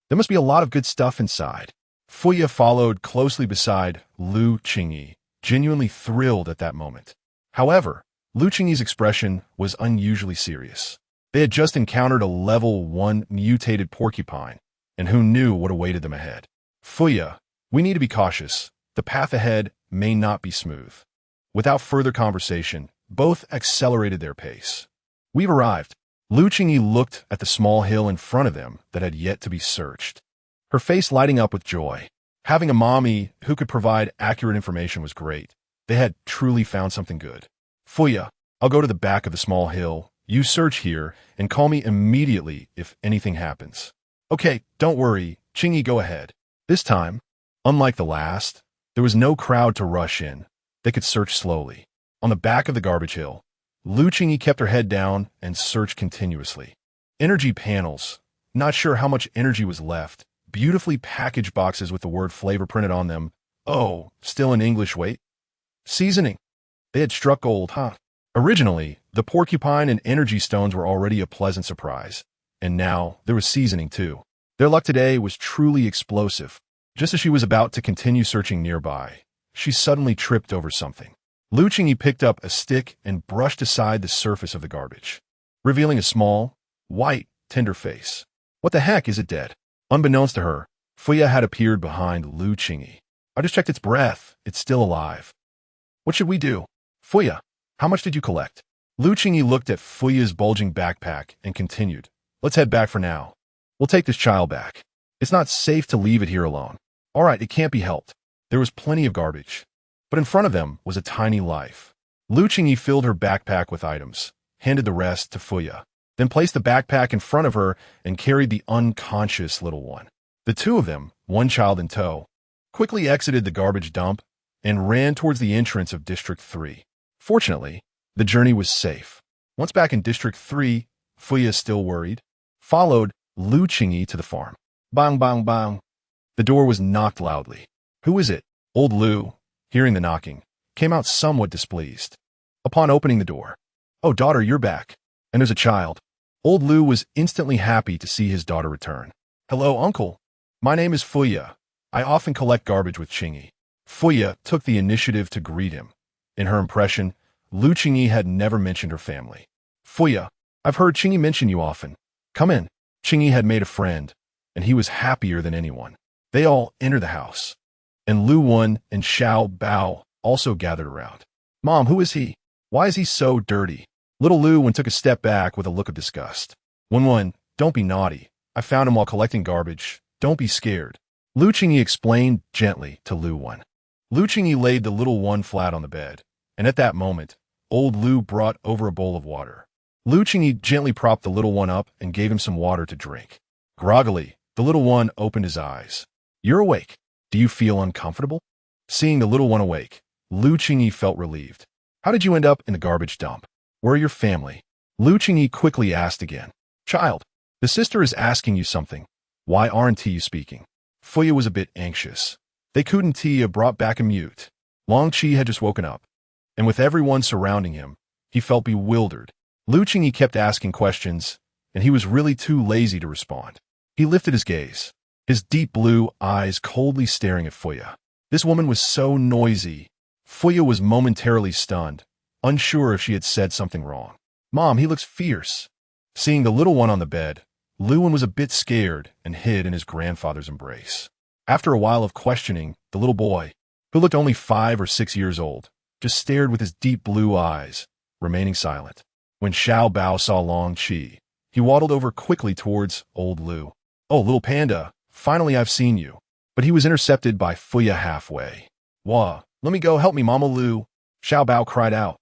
S1: There must be a lot of good stuff inside. Fuya followed closely beside Qingyi, genuinely thrilled at that moment. However, Qingyi's expression was unusually serious. They had just encountered a level 1 mutated porcupine, and who knew what awaited them ahead. Fuya, we need to be cautious. The path ahead may not be smooth. Without further conversation, both accelerated their pace. We've arrived. Qingyi looked at the small hill in front of them that had yet to be searched, her face lighting up with joy. Having a mommy who could provide accurate information was great. They had truly found something good. Fuya, I'll go to the back of the small hill. You search here and call me immediately if anything happens. Okay, don't worry. Qingyi, go ahead. This time, unlike the last, there was no crowd to rush in. They could search slowly. On the back of the garbage hill, Qingyi kept her head down and searched continuously. Energy panels. Not sure how much energy was left. Beautifully packaged boxes with the word flavor printed on them. Oh, still in English, wait. Seasoning. They had struck gold, huh? Originally, the porcupine and energy stones were already a pleasant surprise. And now, there was seasoning too. Their luck today was truly explosive. Just as she was about to continue searching nearby, she suddenly tripped over something. Qingyi picked up a stick and brushed aside the surface of the garbage, revealing a small, white, tender face. What the heck, is it dead? Unbeknownst to her, Fuya had appeared behind Qingyi. I just checked its breath. It's still alive. What should we do? Fuya, how much did you collect? Qingyi looked at Fuya's bulging backpack and continued. Let's head back for now. We'll take this child back. It's not safe to leave it here alone. All right, it can't be helped. There was plenty of garbage. But in front of them was a tiny life. Qingyi filled her backpack with items, handed the rest to Fuya, then placed the backpack in front of her and carried the unconscious little one. The two of them, one child in tow, quickly exited the garbage dump and ran towards the entrance of District 3. Fortunately, the journey was safe. Once back in District 3, Fuya, still worried, followed Lu Qingyi to the farm. Bang, bang, bang. The door was knocked loudly. Who is it? Old Lu, hearing the knocking, came out somewhat displeased. Upon opening the door, "Oh, daughter, you're back. And there's a child." Old Lu was instantly happy to see his daughter return. "Hello, uncle. My name is Fuya. I often collect garbage with Qingyi." Fuya took the initiative to greet him. In her impression, Lu Qingyi had never mentioned her family. "Fuya, I've heard Qingyi mention you often. Come in." Qingyi had made a friend, and he was happier than anyone. They all entered the house, and Lu Wen and Xiao Bao also gathered around. "Mom, who is he? Why is he so dirty?" Little Lu Wen took a step back with a look of disgust. "Wen, don't be naughty. I found him while collecting garbage. Don't be scared." Lu Qingyi explained gently to Lu Wen. Lu Qingyi laid the little one flat on the bed, and at that moment, old Lu brought over a bowl of water. Lu Qingyi gently propped the little one up and gave him some water to drink. Groggily, the little one opened his eyes. "You're awake. Do you feel uncomfortable?" Seeing the little one awake, Lu Qingyi felt relieved. "How did you end up in the garbage dump? Where are your family?" Lu Qingyi quickly asked again. "Child, the sister is asking you something. Why aren't you speaking?" Fuya was a bit anxious. They couldn't brought back a mute. Long Qi had just woken up, and with everyone surrounding him, he felt bewildered. Lu Qingyi kept asking questions, and he was really too lazy to respond. He lifted his gaze, his deep blue eyes coldly staring at Fuya. This woman was so noisy. Fuya was momentarily stunned, unsure if she had said something wrong. "Mom, he looks fierce." Seeing the little one on the bed, Lu Wen was a bit scared and hid in his grandfather's embrace. After a while of questioning, the little boy, who looked only 5 or 6 years old, just stared with his deep blue eyes, remaining silent. When Xiao Bao saw Long Qi, he waddled over quickly towards old Lu. "Oh, little panda, finally I've seen you." But he was intercepted by Fuya halfway. "Wah, let me go, help me, Mama Lu," Xiao Bao cried out.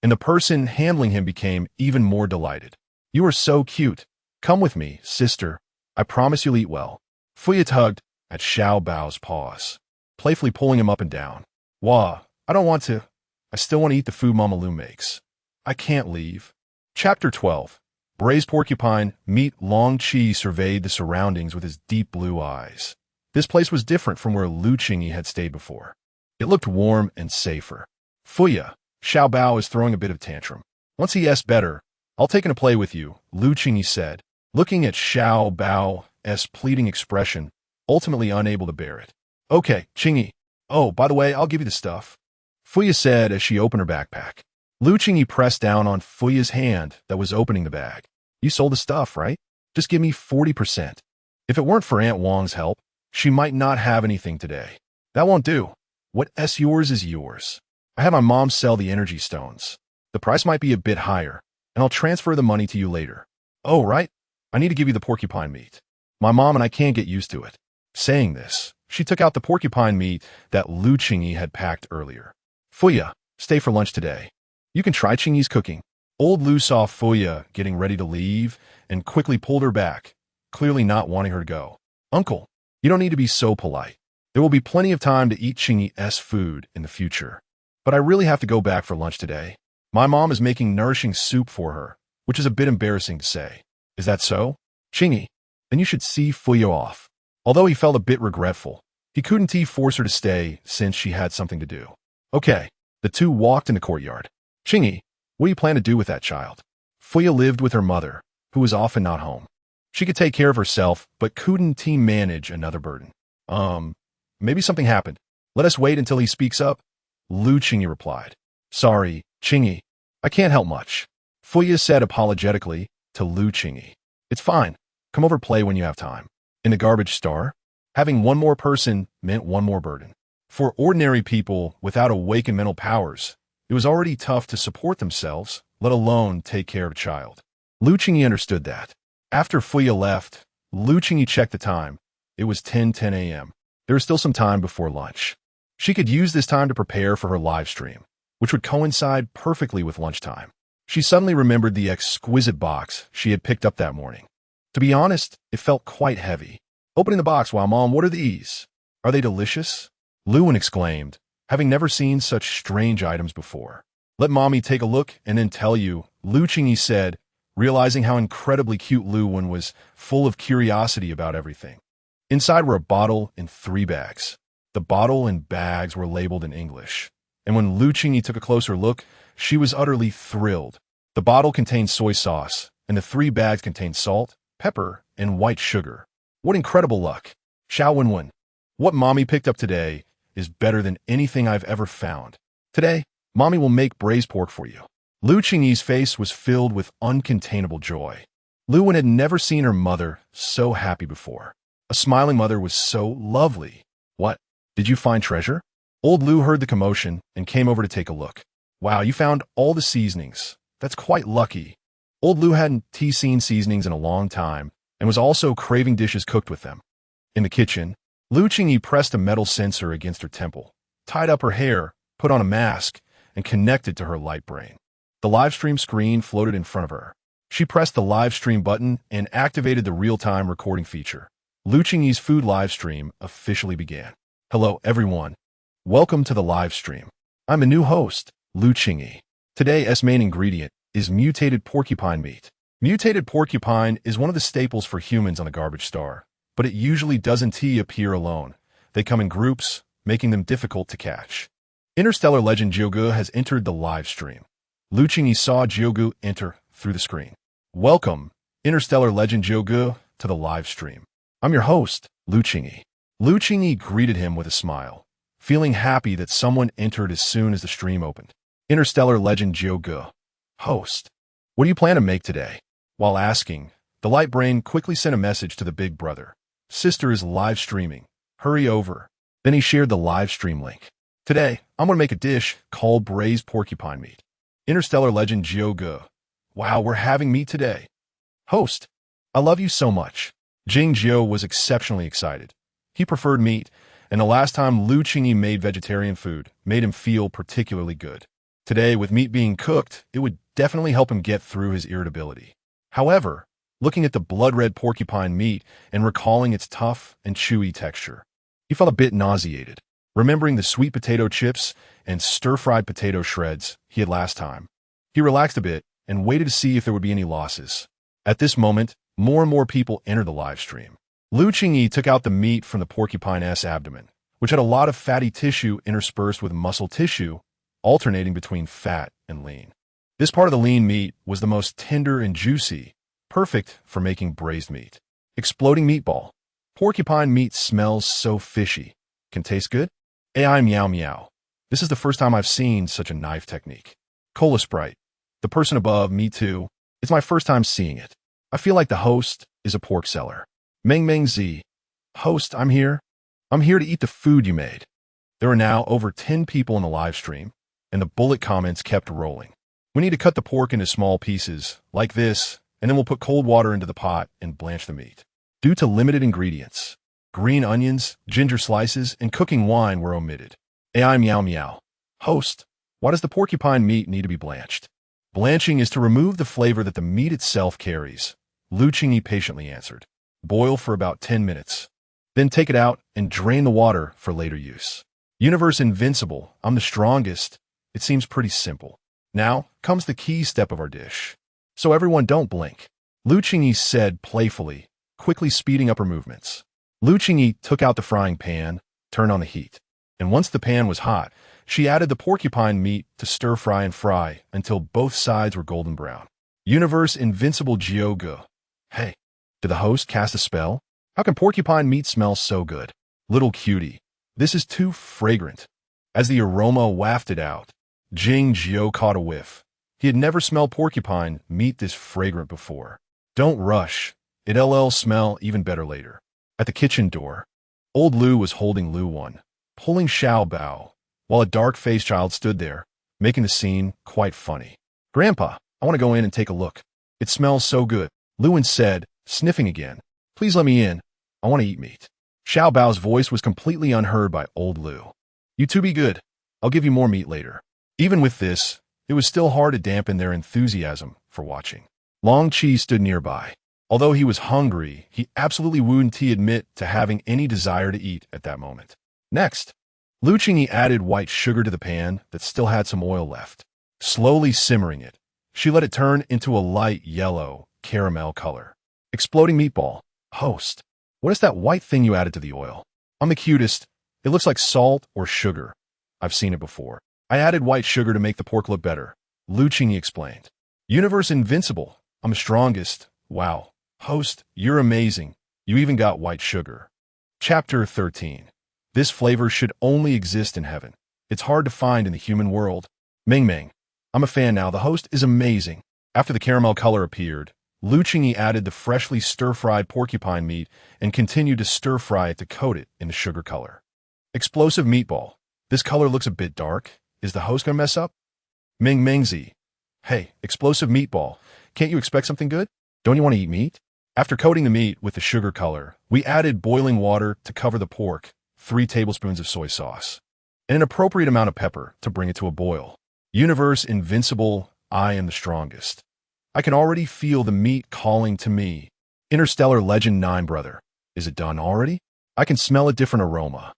S1: And the person handling him became even more delighted. "You are so cute. Come with me, sister. I promise you'll eat well." Fuya tugged at Xiao Bao's paws, playfully pulling him up and down. "Wah, I don't want to. I still want to eat the food Mama Lu makes. I can't leave." Chapter 12. Braised porcupine meat. Long Qi surveyed the surroundings with his deep blue eyes. This place was different from where Lu Qingyi had stayed before. It looked warm and safer. "Fuya, Xiao Bao is throwing a bit of tantrum. Once he asks better, I'll take him to play with you," Lu Qingyi said, looking at Xiao Bao's pleading expression, ultimately unable to bear it. "Okay, Qingyi. Oh, by the way, I'll give you the stuff," Fuya said as she opened her backpack. Lu Qingyi pressed down on Fuya's hand that was opening the bag. "You sold the stuff, right? Just give me 40%. If it weren't for Aunt Wang's help, she might not have anything today." "That won't do. What's yours is yours. I had my mom sell the energy stones. The price might be a bit higher, and I'll transfer the money to you later." "Oh, right. I need to give you the porcupine meat. My mom and I can't get used to it." Saying this, she took out the porcupine meat that Lu Qingyi had packed earlier. "Fuya, stay for lunch today. You can try Qingyi's cooking." Old Lu saw Fuya getting ready to leave and quickly pulled her back, clearly not wanting her to go. "Uncle, you don't need to be so polite. There will be plenty of time to eat Qingyi's food in the future. But I really have to go back for lunch today. My mom is making nourishing soup for her, which is a bit embarrassing to say." "Is that so? Qingyi, then you should see Fuya off." Although he felt a bit regretful, he couldn't force her to stay since she had something to do. "Okay." The two walked in the courtyard. "Qingyi, what do you plan to do with that child?" Fuya lived with her mother, who was often not home. She could take care of herself, but couldn't manage another burden. Maybe something happened. Let us wait until he speaks up," Lu Qingyi replied. "Sorry, Qingyi, I can't help much," Fuya said apologetically to Lu Qingyi. "It's fine. Come over play when you have time." In the garbage star, having one more person meant one more burden. For ordinary people without awakened mental powers, it was already tough to support themselves, let alone take care of a child. Lu Qingyi understood that. After Fuya left, Lu Qingyi checked the time. It was 10:10 a.m. There was still some time before lunch. She could use this time to prepare for her live stream, which would coincide perfectly with lunchtime. She suddenly remembered the exquisite box she had picked up that morning. To be honest, it felt quite heavy. Opening the box, "Wow, Mom, what are these? Are they delicious?" Lu Wen exclaimed, having never seen such strange items before. Let mommy take a look and then tell you, Lu Qingyi said, realizing how incredibly cute Lu Wen was, full of curiosity about everything. Inside were a bottle and 3 bags. The bottle and bags were labeled in English. And when Lu Qingyi took a closer look, she was utterly thrilled. The bottle contained soy sauce, and the 3 bags contained salt, pepper, and white sugar. What incredible luck! Xiao Wenwen. What mommy picked up today is better than anything I've ever found. Today, mommy will make braised pork for you. Lu Qingyi's face was filled with uncontainable joy. Lu Wen had never seen her mother so happy before. A smiling mother was so lovely. What? Did you find treasure? Old Lu heard the commotion and came over to take a look. Wow, you found all the seasonings. That's quite lucky. Old Lu hadn't seen seasonings in a long time and was also craving dishes cooked with them. In the kitchen, Lu Qingyi pressed a metal sensor against her temple, tied up her hair, put on a mask, and connected to her light brain. The live stream screen floated in front of her. She pressed the live stream button and activated the real-time recording feature. Lu Qingyi's food live stream officially began. Hello, everyone. Welcome to the live stream. I'm a new host, Lu Qingyi. Today's main ingredient is mutated porcupine meat. Mutated porcupine is one of the staples for humans on the garbage star, but it usually doesn't appear alone. They come in groups, making them difficult to catch. Interstellar legend Jiugu has entered the live stream. Lu Qingyi saw Jiugu enter through the screen. Welcome, Interstellar legend Jiugu, to the live stream. I'm your host, Lu Qingyi. Lu Qingyi greeted him with a smile, feeling happy that someone entered as soon as the stream opened. Interstellar legend Jiugu. Host. What do you plan to make today? While asking, the light brain quickly sent a message to the big brother. Sister is live streaming. Hurry over. Then he shared the live stream link. Today, I'm going to make a dish called braised porcupine meat. Interstellar legend Jiugu. Wow, we're having meat today. Host. I love you so much. Jing Jiu was exceptionally excited. He preferred meat, and the last time Lu Qingyi made vegetarian food made him feel particularly good. Today, with meat being cooked, it would definitely help him get through his irritability. However, looking at the blood-red porcupine meat and recalling its tough and chewy texture, he felt a bit nauseated, remembering the sweet potato chips and stir-fried potato shreds he had last time. He relaxed a bit and waited to see if there would be any losses. At this moment, more and more people entered the live stream. Lu Qingyi took out the meat from the porcupine's abdomen, which had a lot of fatty tissue interspersed with muscle tissue, alternating between fat and lean. This part of the lean meat was the most tender and juicy, perfect for making braised meat. Exploding meatball. Porcupine meat smells so fishy. Can taste good? AI meow meow. This is the first time I've seen such a knife technique. Cola Sprite. The person above, me too. It's my first time seeing it. I feel like the host is a pork seller. Meng Meng Z. Host, I'm here. I'm here to eat the food you made. There are now over 10 people in the live stream, and the bullet comments kept rolling. We need to cut the pork into small pieces, like this, and then we'll put cold water into the pot and blanch the meat. Due to limited ingredients, green onions, ginger slices, and cooking wine were omitted. AI meow meow. Host, why does the porcupine meat need to be blanched? Blanching is to remove the flavor that the meat itself carries. Lu Qingyi patiently answered. Boil for about 10 minutes. Then take it out and drain the water for later use. Universe invincible, I'm the strongest. It seems pretty simple. Now comes the key step of our dish. So everyone don't blink. Lu Qingyi said playfully, quickly speeding up her movements. Lu Qingyi took out the frying pan, turned on the heat, and once the pan was hot, she added the porcupine meat to stir fry and fry until both sides were golden brown. Universe invincible Jiugu. Hey, did the host cast a spell? How can porcupine meat smell so good? Little cutie, this is too fragrant. As the aroma wafted out, Jing Jiu caught a whiff. He had never smelled porcupine meat this fragrant before. Don't rush. It'll smell even better later. At the kitchen door, old Lu was holding Lu Wen, pulling Xiao Bao, while a dark-faced child stood there, making the scene quite funny. Grandpa, I want to go in and take a look. It smells so good, Lu Wen said, sniffing again. Please let me in. I want to eat meat. Xiao Bao's voice was completely unheard by old Lu. You two be good. I'll give you more meat later. Even with this, it was still hard to dampen their enthusiasm for watching. Long Qi stood nearby. Although he was hungry, he absolutely wouldn't admit to having any desire to eat at that moment. Next, Qingyi added white sugar to the pan that still had some oil left. Slowly simmering it, she let it turn into a light yellow caramel color. Exploding meatball. Host. What is that white thing you added to the oil? I'm the cutest. It looks like salt or sugar. I've seen it before. I added white sugar to make the pork look better. Qingyi explained. Universe invincible. I'm the strongest. Wow. Host, you're amazing. You even got white sugar. Chapter 13. This flavor should only exist in heaven. It's hard to find in the human world. Ming. I'm a fan now. The host is amazing. After the caramel color appeared, Qingyi added the freshly stir-fried porcupine meat and continued to stir-fry it to coat it in the sugar color. Explosive meatball. This color looks a bit dark. Is the host gonna mess up? Mingzi. Hey, explosive meatball. Can't you expect something good? Don't you want to eat meat? After coating the meat with the sugar color, we added boiling water to cover the pork, 3 tablespoons of soy sauce, and an appropriate amount of pepper to bring it to a boil. Universe invincible, I am the strongest. I can already feel the meat calling to me. Interstellar Legend 9 brother. Is it done already? I can smell a different aroma.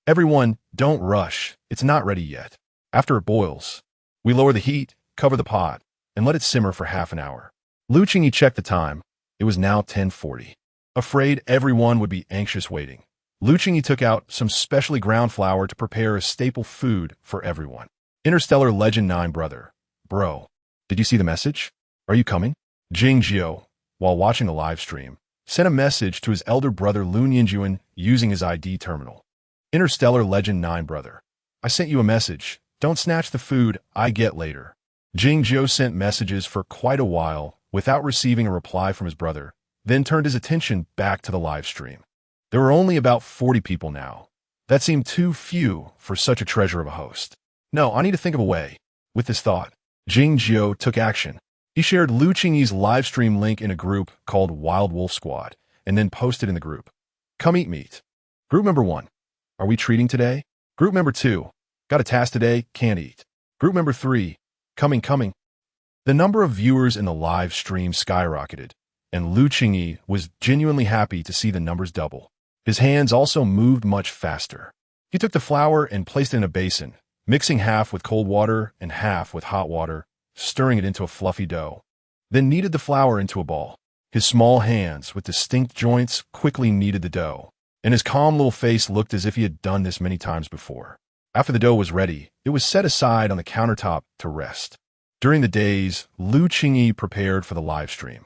S1: Everyone, don't rush. It's not ready yet. After it boils, we lower the heat, cover the pot, and let it simmer for half an hour. Qingyi checked the time. It was now 10:40. Afraid everyone would be anxious waiting, Qingyi took out some specially ground flour to prepare a staple food for everyone. Interstellar Legend 9 brother. Bro, did you see the message? Are you coming? Qingyi, while watching the live stream, sent a message to his elder brother Lu Ninjuan using his ID terminal. Interstellar Legend 9 brother. I sent you a message. Don't snatch the food I get later. Qingyi sent messages for quite a while without receiving a reply from his brother, then turned his attention back to the live stream. There were only about 40 people now. That seemed too few for such a treasure of a host. No, I need to think of a way. With this thought, Qingyi took action. He shared Qingyi's live stream link in a group called Wild Wolf Squad, and then posted in the group. Come eat meat. Group member 1. Are we treating today? Group member 2. Got a task today, can't eat. Group member 3. Coming. The number of viewers in the live stream skyrocketed, and Qingyi was genuinely happy to see the numbers double. His hands also moved much faster. He took the flour and placed it in a basin, mixing half with cold water and half with hot water, stirring it into a fluffy dough. Then kneaded the flour into a ball. His small hands, with distinct joints, quickly kneaded the dough, and his calm little face looked as if he had done this many times before. After the dough was ready, it was set aside on the countertop to rest. During the days, Qingyi prepared for the live stream.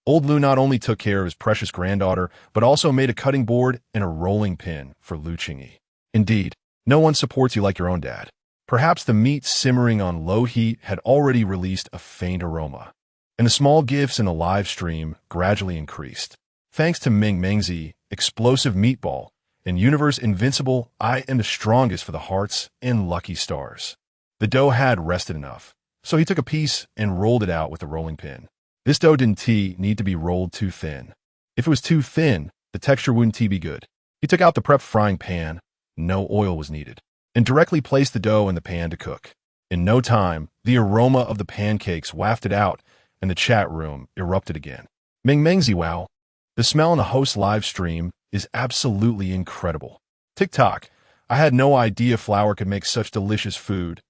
S1: Old Lu not only took care of his precious granddaughter, but also made a cutting board and a rolling pin for Qingyi. Indeed, no one supports you like your own dad. Perhaps the meat simmering on low heat had already released a faint aroma, and the small gifts in the live stream gradually increased. Thanks to Mingzi, explosive meatball, and Universe Invincible, I am the strongest for the hearts and lucky stars. The dough had rested enough, so he took a piece and rolled it out with a rolling pin. This dough didn't need to be rolled too thin. If it was too thin, the texture wouldn't be good. He took out the prepped frying pan, no oil was needed, and directly placed the dough in the pan to cook. In no time, the aroma of the pancakes wafted out, and the chat room erupted again. Mingzi, wow. The smell in the host's live stream is absolutely incredible. TikTok, I had no idea flour could make such delicious food.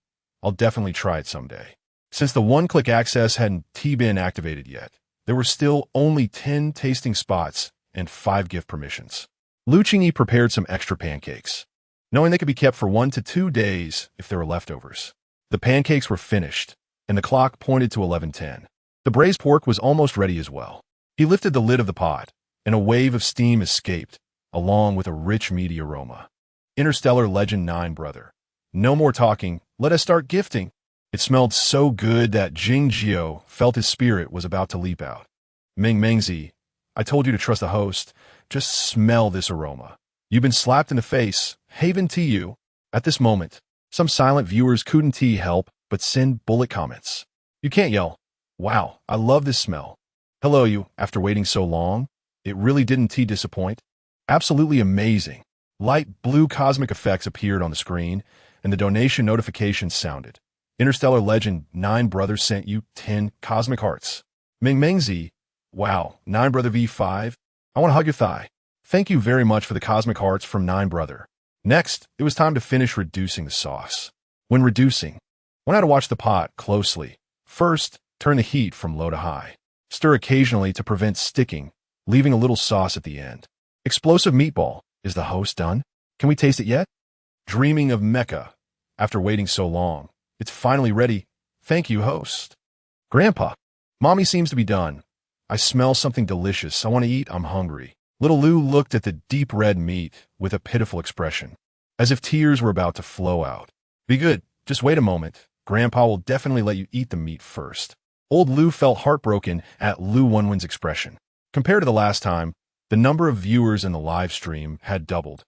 S1: I'll definitely try it someday. Since the one-click access hadn't been activated yet, there were still only 10 tasting spots and 5 gift permissions. Qingyi prepared some extra pancakes, knowing they could be kept for 1 to 2 days if there were leftovers. The pancakes were finished, and the clock pointed to 11:10. The braised pork was almost ready as well. He lifted the lid of the pot, and a wave of steam escaped, along with a rich meaty aroma. Interstellar Legend 9 brother. No more talking, let us start gifting. It smelled so good that Qingyi felt his spirit was about to leap out. Mingzi, I told you to trust the host. Just smell this aroma. You've been slapped in the face. Haven to you. At this moment, some silent viewers couldn't help but send bullet comments. You can't yell. Wow, I love this smell. Hello you, after waiting so long. It really didn't disappoint. Absolutely amazing. Light blue cosmic effects appeared on the screen, and the donation notifications sounded. Interstellar Legend 9 brother sent you 10 cosmic hearts. Mingzi, wow, 9 brother V5. I want to hug your thigh. Thank you very much for the cosmic hearts from 9 brother. Next, it was time to finish reducing the sauce. When reducing, one had to watch the pot closely. First, turn the heat from low to high. Stir occasionally to prevent sticking, leaving a little sauce at the end. Explosive meatball. Is the host done? Can we taste it yet? Dreaming of Mecca. After waiting so long, it's finally ready. Thank you, host. Grandpa, Mommy seems to be done. I smell something delicious. I want to eat. I'm hungry. Little Lu looked at the deep red meat with a pitiful expression, as if tears were about to flow out. Be good. Just wait a moment. Grandpa will definitely let you eat the meat first. Old Lu felt heartbroken at Lu Wenwen's expression. Compared to the last time, the number of viewers in the live stream had doubled.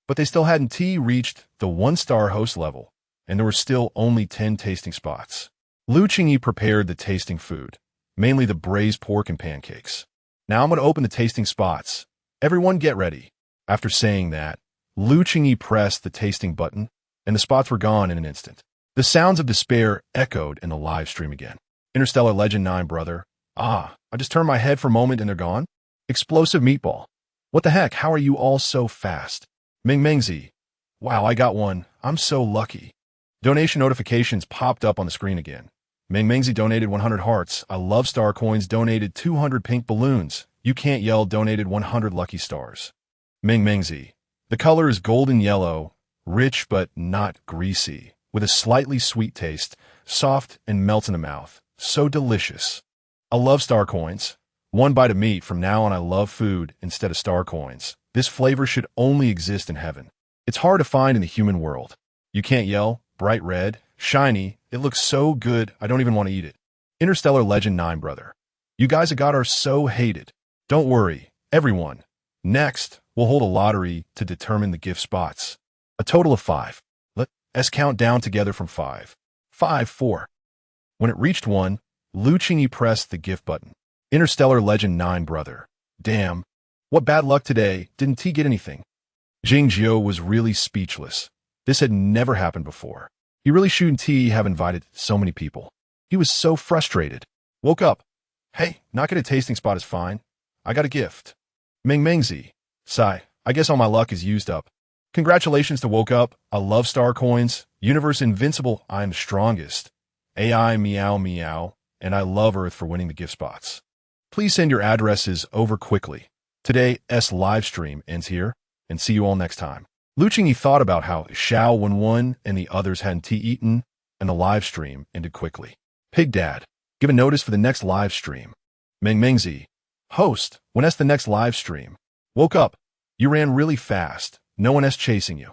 S1: But they still hadn't reached the 1-star host level, and there were still only 10 tasting spots. Lu Qingyi prepared the tasting food, mainly the braised pork and pancakes. Now I'm going to open the tasting spots. Everyone get ready. After saying that, Lu Qingyi pressed the tasting button, and the spots were gone in an instant. The sounds of despair echoed in the live stream again. Interstellar Legend 9, brother. I just turned my head for a moment and they're gone. Explosive meatball. What the heck? How are you all so fast? Ming Mingzi. Wow, I got one. I'm so lucky. Donation notifications popped up on the screen again. Ming Mingzi donated 100 hearts. I love star coins donated 200 pink balloons. You can't yell donated 100 lucky stars. Ming Mingzi. The color is golden yellow, rich but not greasy, with a slightly sweet taste, soft and melts in the mouth. So delicious. I love star coins. One bite of meat. From now on I love food instead of star coins. This flavor should only exist in heaven. It's hard to find in the human world. You can't yell. Bright red. Shiny. It looks so good I don't even want to eat it. Interstellar Legend 9, brother. You guys at God are so hated. Don't worry, everyone. Next, we'll hold a lottery to determine the gift spots. A total of 5. Let's count down together from 5. 5, 4. When it reached 1, Lu Qingyi pressed the gift button. Interstellar Legend 9, brother. Damn. What bad luck today. Didn't he get anything? Qingyi was really speechless. This had never happened before. He really shouldn't have invited so many people. He was so frustrated. Woke up. Hey, not get a tasting spot is fine. I got a gift. Ming Mingzi. Sigh. I guess all my luck is used up. Congratulations to Woke Up. I love star coins. Universe invincible. I am the strongest. AI meow meow. And I love Earth for winning the gift spots. Please send your addresses over quickly. Today's live stream ends here, and see you all next time. Lu Qingyi thought about how Xiao Wenwen and the others hadn't eaten, and the live stream ended quickly. Pig Dad, give a notice for the next live stream. Ming Mingzi, host, when's the next live stream? Woke Up. You ran really fast. No one's chasing you.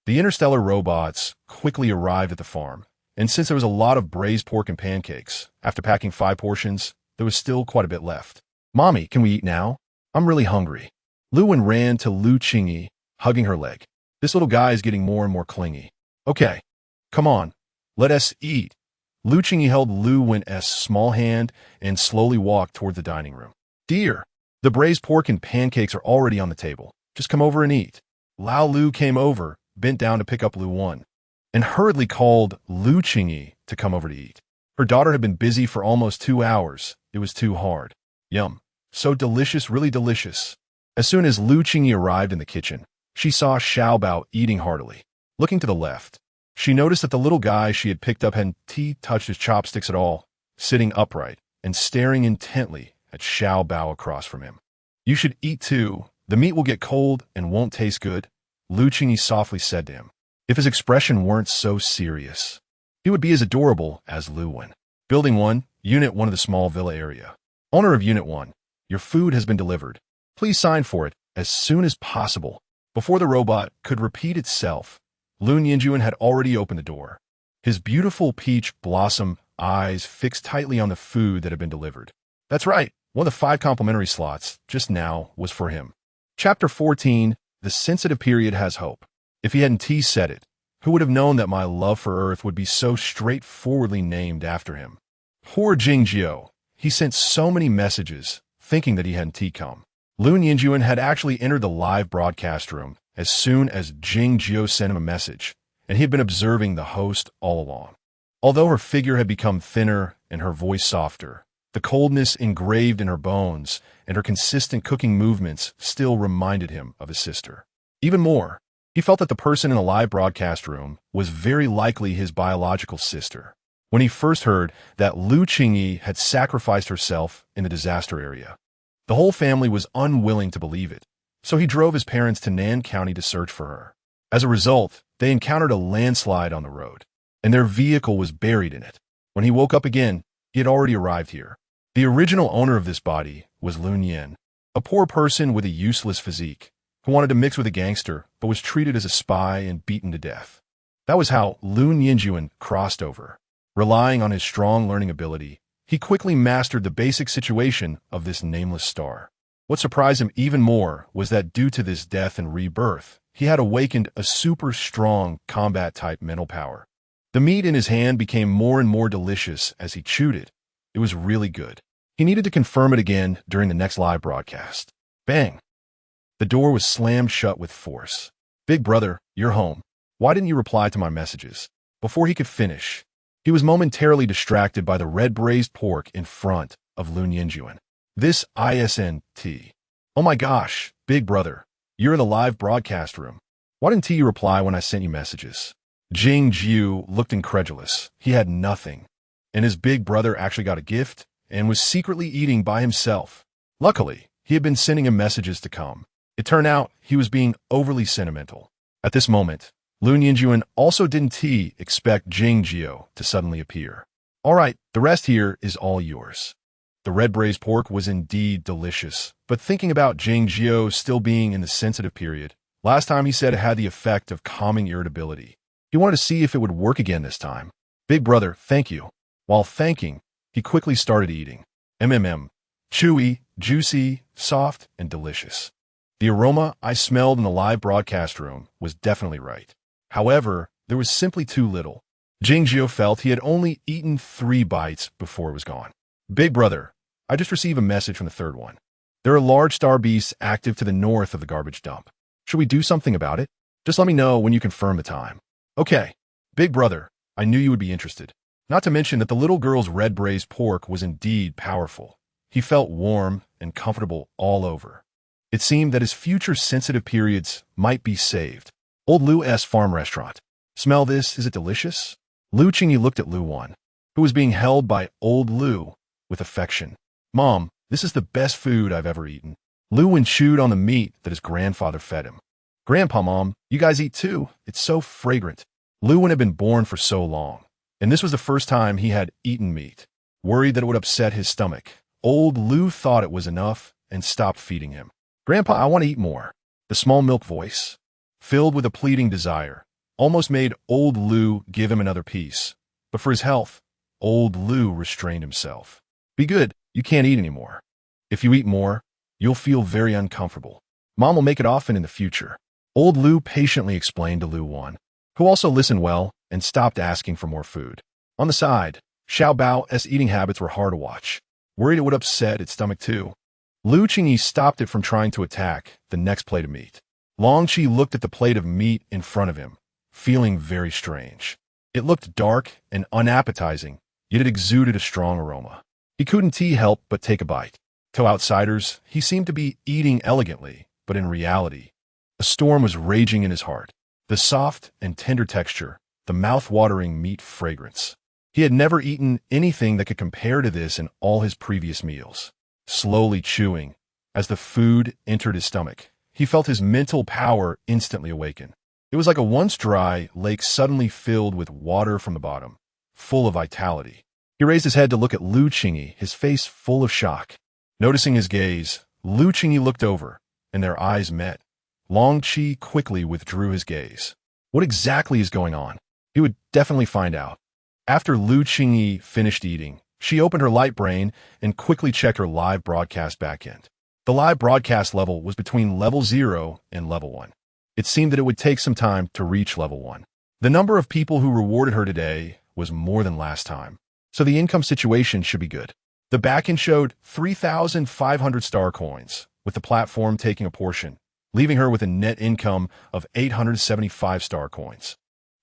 S1: The interstellar robots quickly arrived at the farm, and since there was a lot of braised pork and pancakes, after packing 5 portions, there was still quite a bit left. Mommy, can we eat now? I'm really hungry. Lu Wen ran to Lu Qingyi, hugging her leg. This little guy is getting more and more clingy. Okay, come on, let us eat. Lu Qingyi held Lu Wen's small hand and slowly walked toward the dining room. Dear, the braised pork and pancakes are already on the table. Just come over and eat. Lao Lu came over, bent down to pick up Lu Wen, and hurriedly called Lu Qingyi to come over to eat. Her daughter had been busy for almost 2 hours. It was too hard. Yum. So delicious, really delicious. As soon as Lu Qingyi arrived in the kitchen, she saw Xiao Bao eating heartily. Looking to the left, she noticed that the little guy she had picked up hadn't touched his chopsticks at all, sitting upright and staring intently at Xiao Bao across from him. You should eat too. The meat will get cold and won't taste good, Lu Qingyi softly said to him. If his expression weren't so serious, he would be as adorable as Lu Wen. Building 1, Unit 1 of the small villa area. Owner of Unit 1, your food has been delivered. Please sign for it as soon as possible. Before the robot could repeat itself, Lu Wenwen had already opened the door. His beautiful peach blossom eyes fixed tightly on the food that had been delivered. That's right, one of the 5 complimentary slots just now was for him. Chapter 14, The Sensitive Period Has Hope. If he hadn't said it, who would have known that my love for Earth would be so straightforwardly named after him? Poor Qingyi. He sent so many messages, thinking that he hadn't come. Lu Wenwen had actually entered the live broadcast room as soon as Qingyi sent him a message, and he had been observing the host all along. Although her figure had become thinner and her voice softer, the coldness engraved in her bones and her consistent cooking movements still reminded him of his sister. Even more, He felt that the person in the live broadcast room was very likely his biological sister. When he first heard that Lu Qingyi had sacrificed herself in the disaster area, the whole family was unwilling to believe it, so he drove his parents to Nan County to search for her. As a result, they encountered a landslide on the road, and their vehicle was buried in it. When he woke up again, he had already arrived here. The original owner of this body was Lu Nian, a poor person with a useless physique, who wanted to mix with a gangster but was treated as a spy and beaten to death. That was how Lu Nianjuan crossed over. Relying on his strong learning ability, he quickly mastered the basic situation of this nameless star. What surprised him even more was that due to this death and rebirth, he had awakened a super strong combat-type mental power. The meat in his hand became more and more delicious as he chewed it. It was really good. He needed to confirm it again during the next live broadcast. Bang! The door was slammed shut with force. "Big brother, you're home. Why didn't you reply to my messages?" Before he could finish, he was momentarily distracted by the red braised pork in front of Lu Nianjuan. This ISNT. "Oh my gosh, big brother, you're in the live broadcast room. Why didn't you reply when I sent you messages?" Qingyi looked incredulous. He had nothing, and his big brother actually got a gift and was secretly eating by himself. Luckily, he had been sending him messages to come. It turned out he was being overly sentimental. At this moment, Lu Nianjuan also didn't expect Qingyi to suddenly appear. "All right, the rest here is all yours." The red braised pork was indeed delicious, but thinking about Qingyi still being in the sensitive period, last time he said it had the effect of calming irritability. He wanted to see if it would work again this time. "Big brother, thank you." While thanking, he quickly started eating. Chewy, juicy, soft, and delicious. The aroma I smelled in the live broadcast room was definitely right. However, there was simply too little. Qingyi felt he had only eaten 3 bites before it was gone. "Big brother, I just received a message from the third one. There are large star beasts active to the north of the garbage dump. Should we do something about it? Just let me know when you confirm the time." "Okay. Big brother, I knew you would be interested." Not to mention that the little girl's red braised pork was indeed powerful. He felt warm and comfortable all over. It seemed that his future sensitive periods might be saved. Old Lu's farm restaurant. "Smell this, is it delicious?" Lu Qingyi looked at Lu Wan, who was being held by old Lu with affection. "Mom, this is the best food I've ever eaten." Lu Wan chewed on the meat that his grandfather fed him. "Grandpa, Mom, you guys eat too? It's so fragrant." Lu Wan had been born for so long, and this was the first time he had eaten meat. Worried that it would upset his stomach, old Lu thought it was enough and stopped feeding him. "Grandpa, I want to eat more." The small milk voice, filled with a pleading desire, almost made old Lu give him another piece. But for his health, old Lu restrained himself. "Be good, you can't eat anymore. If you eat more, you'll feel very uncomfortable. Mom will make it often in the future." Old Lu patiently explained to Lu Wan, who also listened well and stopped asking for more food. On the side, Xiao Bao's eating habits were hard to watch. Worried it would upset its stomach too, Lu Qingyi stopped it from trying to attack the next plate of meat. Long Qi looked at the plate of meat in front of him, feeling very strange. It looked dark and unappetizing, yet it exuded a strong aroma. He couldn't help but take a bite. To outsiders, he seemed to be eating elegantly, but in reality, a storm was raging in his heart. The soft and tender texture, the mouth-watering meat fragrance. He had never eaten anything that could compare to this in all his previous meals. Slowly chewing, as the food entered his stomach, he felt his mental power instantly awaken. It was like a once dry lake suddenly filled with water from the bottom, full of vitality. He raised his head to look at Lu Qingyi, his face full of shock. Noticing his gaze, Lu Qingyi looked over, and their eyes met. Long Qi quickly withdrew his gaze. What exactly is going on? He would definitely find out. After Lu Qingyi finished eating, she opened her light brain and quickly checked her live broadcast backend. The live broadcast level was between level 0 and level 1. It seemed that it would take some time to reach level 1. The number of people who rewarded her today was more than last time, so the income situation should be good. The backend showed 3,500 star coins, with the platform taking a portion, leaving her with a net income of 875 star coins.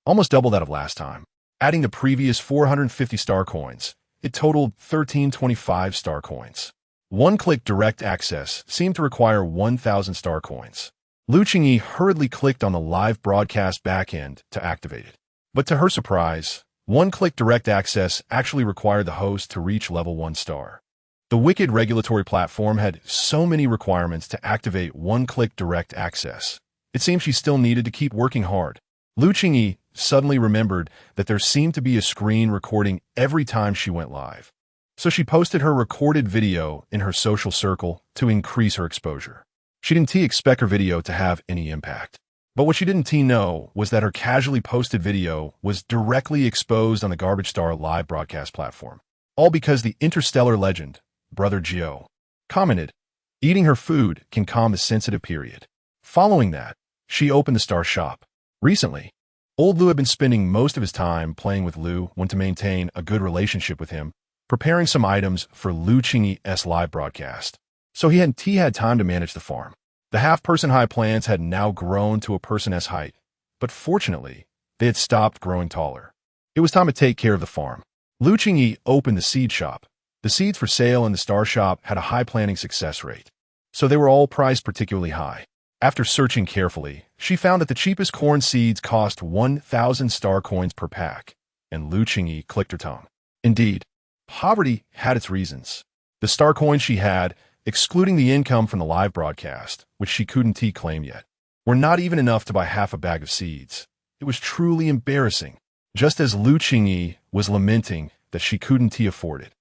S1: Almost double that of last time. Adding the previous 450 star coins, it totaled 1,325 star coins. One-click direct access seemed to require 1,000 star coins. Lu Qingyi hurriedly clicked on the live broadcast backend to activate it. But to her surprise, one-click direct access actually required the host to reach level 1 star. The wicked regulatory platform had so many requirements to activate one-click direct access. It seemed she still needed to keep working hard. Lu Qingyi suddenly remembered that there seemed to be a screen recording every time she went live. So she posted her recorded video in her social circle to increase her exposure. She didn't expect her video to have any impact. But what she didn't know was that her casually posted video was directly exposed on the garbage-star live broadcast platform. All because the interstellar legend, Brother Gio, commented, "Eating her food can calm the sensitive period." Following that, she opened the star shop. Recently, old Lu had been spending most of his time playing with Lu to maintain a good relationship with him, preparing some items for Lu Qingyi's live broadcast. So he had time to manage the farm. The half-person high plants had now grown to a person's height, but fortunately, they had stopped growing taller. It was time to take care of the farm. Lu Qingyi opened the seed shop. The seeds for sale in the star shop had a high planting success rate, so they were all priced particularly high. After searching carefully, she found that the cheapest corn seeds cost 1,000 star coins per pack, and Lu Qingyi clicked her tongue. Indeed, poverty had its reasons. The star coins she had, excluding the income from the live broadcast, which she couldn't claim yet, were not even enough to buy half a bag of seeds. It was truly embarrassing. Just as Lu Qingyi was lamenting that she couldn't afford it,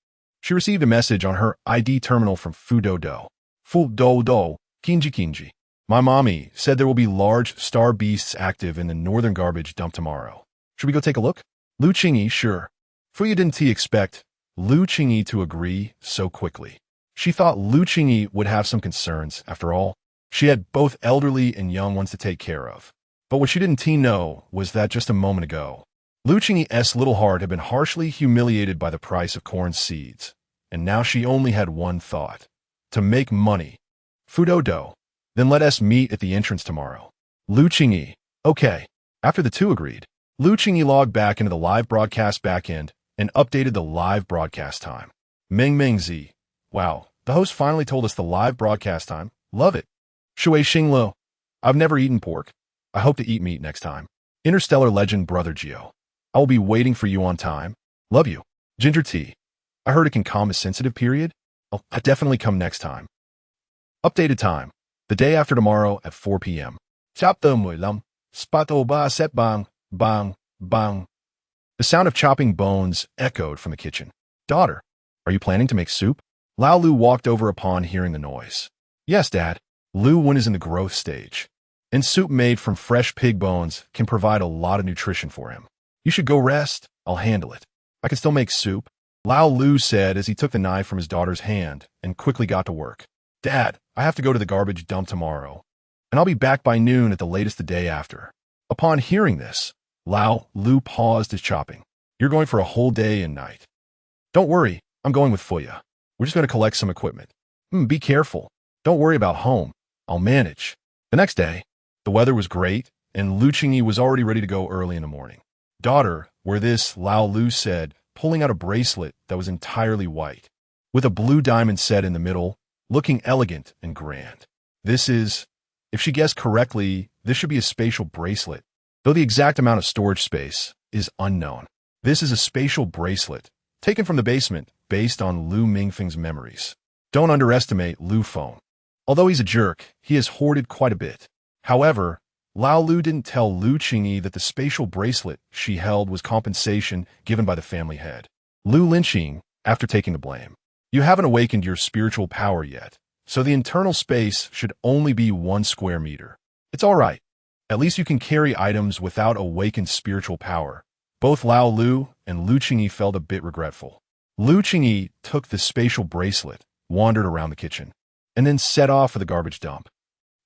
S1: she received a message on her ID terminal from Fudodo. Fudodo, Qingyi. My mommy said there will be large star beasts active in the northern garbage dump tomorrow. Should we go take a look? Lu Qingyi, sure. Fuya didn't expect Lu Qingyi to agree so quickly. She thought Lu Qingyi would have some concerns. After all, she had both elderly and young ones to take care of. But what she didn't know was that just a moment ago, Lu Qingyi's little heart had been harshly humiliated by the price of corn seeds, and now she only had one thought: to make money. Fudodo. Then let us meet at the entrance tomorrow. Lu Qingyi. Okay. After the two agreed, Lu Qingyi logged back into the live broadcast backend and updated the live broadcast time. Meng Zi. Wow, the host finally told us the live broadcast time. Love it. Shui Xinglo. I've never eaten pork. I hope to eat meat next time. Interstellar legend Brother Gio. I will be waiting for you on time. Love you. Ginger tea. I heard it can calm a sensitive period. I'll definitely come next time. Updated time. The day after tomorrow at 4 p.m. Chapter 15. Spato ba set bang, bang, bang. The sound of chopping bones echoed from the kitchen. Daughter, are you planning to make soup? Lao Lu walked over upon hearing the noise. Yes, Dad. Lu Wen is in the growth stage, and soup made from fresh pig bones can provide a lot of nutrition for him. You should go rest. I'll handle it. I can still make soup, Lao Lu said as he took the knife from his daughter's hand and quickly got to work. Dad, I have to go to the garbage dump tomorrow, and I'll be back by noon at the latest the day after. Upon hearing this, Lao Lu paused his chopping. You're going for a whole day and night. Don't worry, I'm going with Fuya. We're just going to collect some equipment. Be careful. Don't worry about home. I'll manage. The next day, the weather was great, and Lu Qingyi was already ready to go early in the morning. Daughter, where this, Lao Lu said, pulling out a bracelet that was entirely white, with a blue diamond set in the middle, looking elegant and grand. This is, if she guessed correctly, this should be a spatial bracelet, though the exact amount of storage space is unknown. This is a spatial bracelet, taken from the basement, based on Lu Mingfeng's memories. Don't underestimate Lu Feng. Although he's a jerk, he has hoarded quite a bit. However, Lao Lu didn't tell Lu Qingyi that the spatial bracelet she held was compensation given by the family head. Lu Linqing, after taking the blame. You haven't awakened your spiritual power yet, so the internal space should only be 1 square meter. It's all right. At least you can carry items without awakened spiritual power. Both Lao Lu and Lu Qingyi felt a bit regretful. Lu Qingyi took the spatial bracelet, wandered around the kitchen, and then set off for the garbage dump.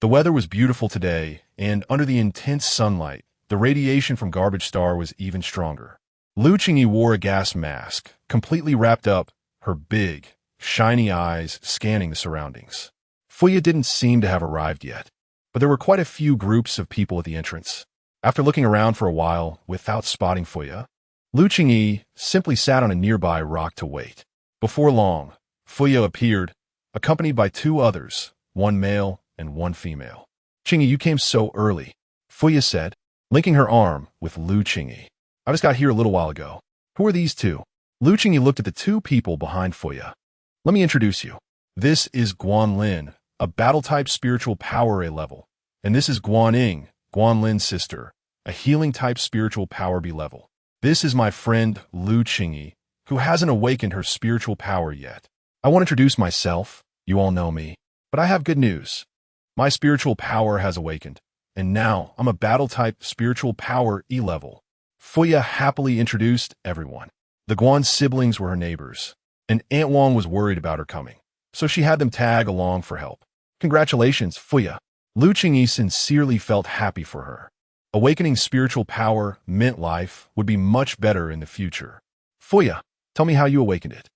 S1: The weather was beautiful today, and under the intense sunlight, the radiation from Garbage Star was even stronger. Lu Qingyi wore a gas mask, completely wrapped up, her big, shiny eyes scanning the surroundings. Fuya didn't seem to have arrived yet, but there were quite a few groups of people at the entrance. After looking around for a while without spotting Fuya, Lu Qingyi simply sat on a nearby rock to wait. Before long, Fuya appeared, accompanied by 2 others, 1 male and 1 female. Qingyi, you came so early, Fuya said, linking her arm with Lu Qingyi. I just got here a little while ago. Who are these two? Lu Qingyi looked at the two people behind Fuya. Let me introduce you. This is Guanlin, a battle-type spiritual power A level. And this is Guaning, Guanlin's sister, a healing-type spiritual power B level. This is my friend Lu Qingyi, who hasn't awakened her spiritual power yet. I want to introduce myself. You all know me. But I have good news. My spiritual power has awakened, and now I'm a battle-type spiritual power E level. Fuya happily introduced everyone. The Guan siblings were her neighbors, and Aunt Wang was worried about her coming, so she had them tag along for help. Congratulations, Fuya. Lu Qingyi sincerely felt happy for her. Awakening spiritual power meant life would be much better in the future. Fuya, tell me how you awakened it.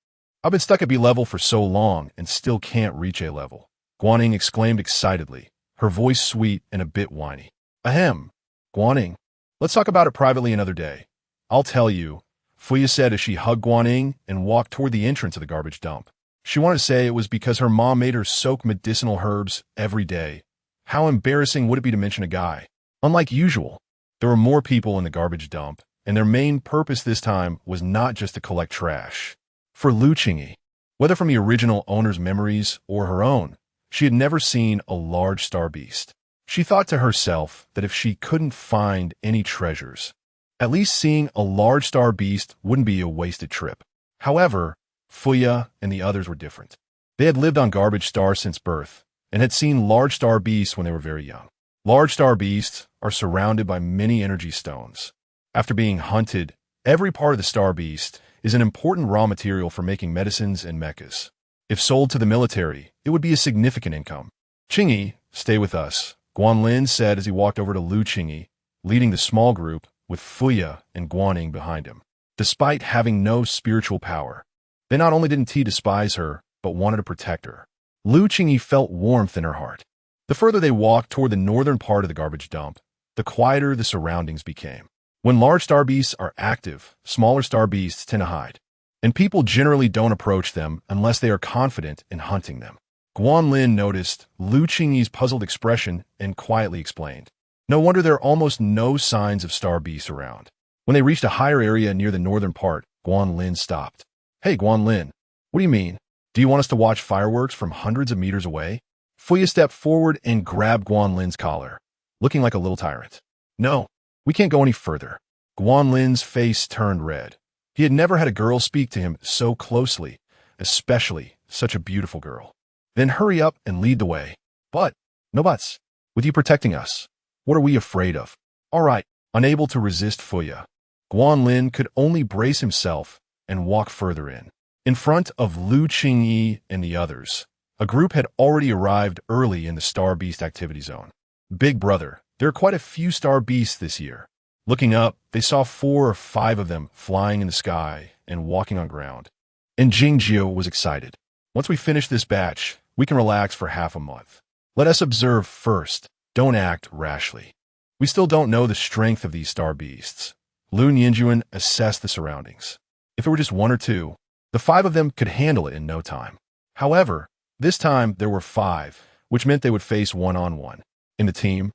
S1: I've been stuck at B level for so long and still can't reach A level. Guaning exclaimed excitedly, her voice sweet and a bit whiny. Ahem, Guaning, let's talk about it privately another day. I'll tell you, Fuya said as she hugged Guaning and walked toward the entrance of the garbage dump. She wanted to say it was because her mom made her soak medicinal herbs every day. How embarrassing would it be to mention a guy? Unlike usual, there were more people in the garbage dump, and their main purpose this time was not just to collect trash. For Lu Qingyi, whether from the original owner's memories or her own, she had never seen a large star beast. She thought to herself that if she couldn't find any treasures, at least seeing a large star beast wouldn't be a wasted trip. However, Fuya and the others were different. They had lived on garbage stars since birth and had seen large star beasts when they were very young. Large star beasts are surrounded by many energy stones. After being hunted, every part of the star beast is an important raw material for making medicines and mechas. If sold to the military, it would be a significant income. Qingyi, stay with us, Guanlin said as he walked over to Lu Qingyi, leading the small group with Fuya and Guaning behind him. Despite having no spiritual power, they not only didn't despise her, but wanted to protect her. Lu Qingyi felt warmth in her heart. The further they walked toward the northern part of the garbage dump, the quieter the surroundings became. When large star beasts are active, smaller star beasts tend to hide, and people generally don't approach them unless they are confident in hunting them. Guanlin noticed Lu Qingyi's puzzled expression and quietly explained. No wonder there are almost no signs of star beasts around. When they reached a higher area near the northern part, Guanlin stopped. Hey, Guanlin, what do you mean? Do you want us to watch fireworks from hundreds of meters away? Fuya stepped forward and grabbed Guanlin's collar, looking like a little tyrant. No, we can't go any further. Guanlin's face turned red. He had never had a girl speak to him so closely, especially such a beautiful girl. Then hurry up and lead the way. But, no buts. With you protecting us, what are we afraid of? All right, unable to resist Fuya, Guanlin could only brace himself and walk further in. In front of Lu Qingyi and the others, a group had already arrived early in the Star Beast activity zone. Big brother, there are quite a few star beasts this year. Looking up, they saw 4 or 5 of them flying in the sky and walking on ground. And Qingyi was excited. Once we finish this batch, we can relax for half a month. Let us observe first. Don't act rashly. We still don't know the strength of these star beasts. Lu Nianjuan assessed the surroundings. If it were just 1 or 2, the 5 of them could handle it in no time. However, this time there were 5, which meant they would face one-on-one. In the team,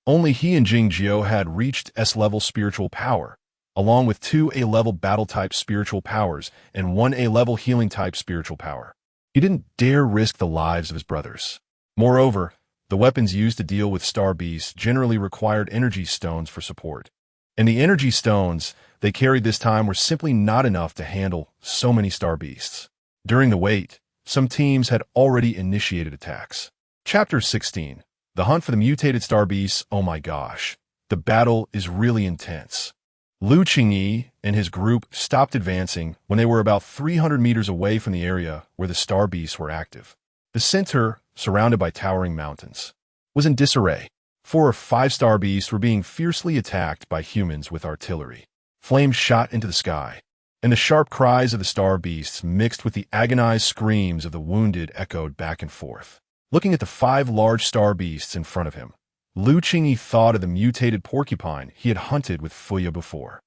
S1: only he and Qingyi had reached S-level spiritual power, along with 2 A-level battle-type spiritual powers and 1 A-level healing-type spiritual power. He didn't dare risk the lives of his brothers. Moreover, the weapons used to deal with star beasts generally required energy stones for support. And the energy stones they carried this time were simply not enough to handle so many star beasts. During the wait, some teams had already initiated attacks. Chapter 16. The Hunt for the Mutated Star Beasts. Oh my gosh. The battle is really intense. Lu Qingyi and his group stopped advancing when they were about 300 meters away from the area where the star beasts were active. The center, surrounded by towering mountains, was in disarray. 4 or 5 star beasts were being fiercely attacked by humans with artillery. Flames shot into the sky, and the sharp cries of the star beasts mixed with the agonized screams of the wounded echoed back and forth. Looking at the 5 large star beasts in front of him, Lu Qingyi thought of the mutated porcupine he had hunted with Fuya before.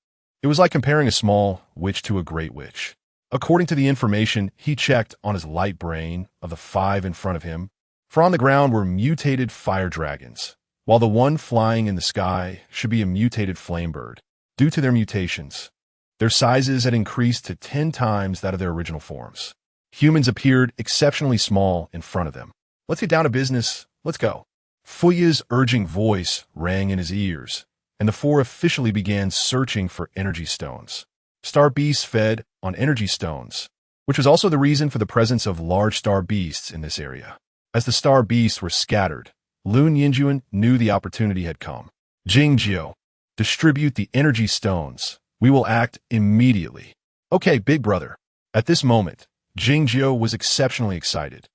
S1: It was like comparing a small witch to a great witch. According to the information he checked on his light brain of the 5 in front of him, for on the ground were mutated fire dragons, while the one flying in the sky should be a mutated flame bird. Due to their mutations, their sizes had increased to 10 times that of their original forms. Humans appeared exceptionally small in front of them. Let's get down to business. Let's go. Fuya's urging voice rang in his ears, and the four officially began searching for energy stones. Star beasts fed on energy stones, which was also the reason for the presence of large star beasts in this area. As the star beasts were scattered, Lu Yinjuan knew the opportunity had come. Qingyi, distribute the energy stones. We will act immediately. Okay, big brother. At this moment, Qingyi was exceptionally excited,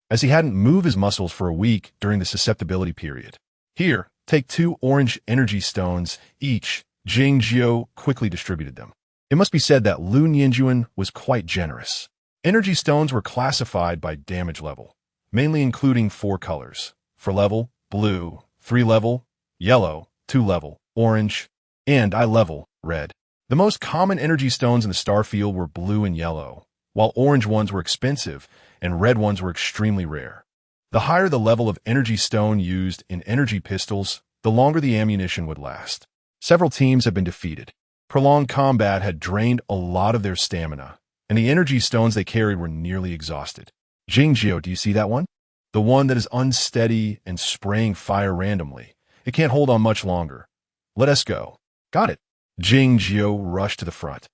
S1: as he hadn't moved his muscles for a week during the susceptibility period. Here, take 2 orange energy stones each. Qingyi quickly distributed them. It must be said that Lu Yinjuan was quite generous. Energy stones were classified by damage level, mainly including 4 colors. For level, blue, 3 level, yellow, 2 level, orange, and I level, red. The most common energy stones in the star field were blue and yellow, while orange ones were expensive and red ones were extremely rare. The higher the level of energy stone used in energy pistols, the longer the ammunition would last. Several teams had been defeated. Prolonged combat had drained a lot of their stamina, and the energy stones they carried were nearly exhausted. Qingyi, do you see that one? The one that is unsteady and spraying fire randomly. It can't hold on much longer. Let us go. Got it. Qingyi rushed to the front,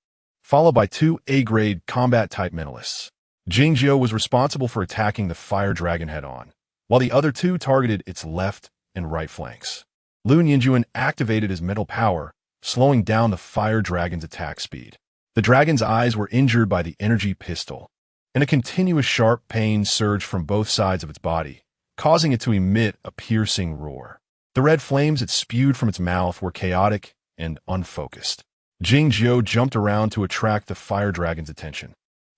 S1: followed by 2 A-grade combat-type mentalists. Qingyi was responsible for attacking the fire dragon head-on, while the other 2 targeted its left and right flanks. Lu Yinjuan activated his mental power, slowing down the fire dragon's attack speed. The dragon's eyes were injured by the energy pistol, and a continuous sharp pain surged from both sides of its body, causing it to emit a piercing roar. The red flames it spewed from its mouth were chaotic and unfocused. Qingyi jumped around to attract the fire dragon's attention,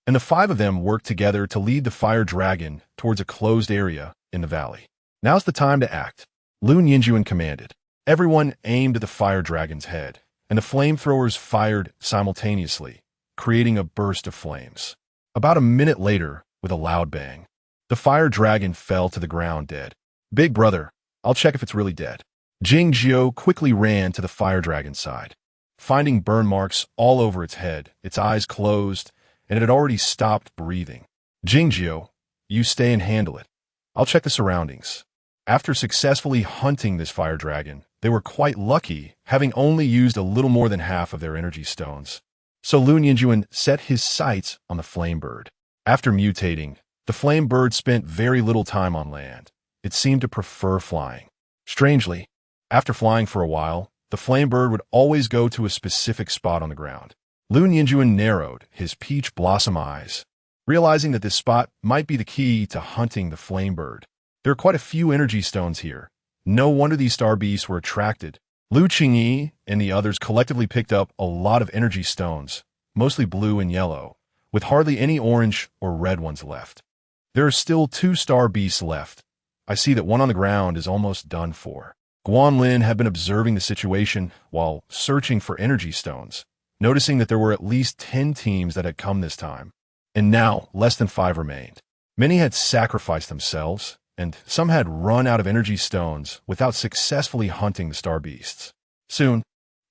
S1: and the 5 of them worked together to lead the fire dragon towards a closed area in the valley. Now's the time to act. Lu Yinjuan commanded. Everyone aimed at the fire dragon's head, and the flamethrowers fired simultaneously, creating a burst of flames. About a minute later, with a loud bang, the fire dragon fell to the ground dead. Big brother, I'll check if it's really dead. Qingyi quickly ran to the fire dragon's side. Finding burn marks all over its head, its eyes closed, and it had already stopped breathing. Qingyi, you stay and handle it. I'll check the surroundings. After successfully hunting this fire dragon, they were quite lucky, having only used a little more than half of their energy stones. So Lu Yinjuan set his sights on the flame bird. After mutating, the flame bird spent very little time on land. It seemed to prefer flying. Strangely, after flying for a while, the flame bird would always go to a specific spot on the ground. Lu Yinjuan narrowed his peach blossom eyes, realizing that this spot might be the key to hunting the flame bird. There are quite a few energy stones here. No wonder these star beasts were attracted. Lu Qingyi and the others collectively picked up a lot of energy stones, mostly blue and yellow, with hardly any orange or red ones left. There are still 2 star beasts left. I see that one on the ground is almost done for. Guanlin had been observing the situation while searching for energy stones, noticing that there were at least 10 teams that had come this time, and now less than 5 remained. Many had sacrificed themselves, and some had run out of energy stones without successfully hunting the star beasts. Soon,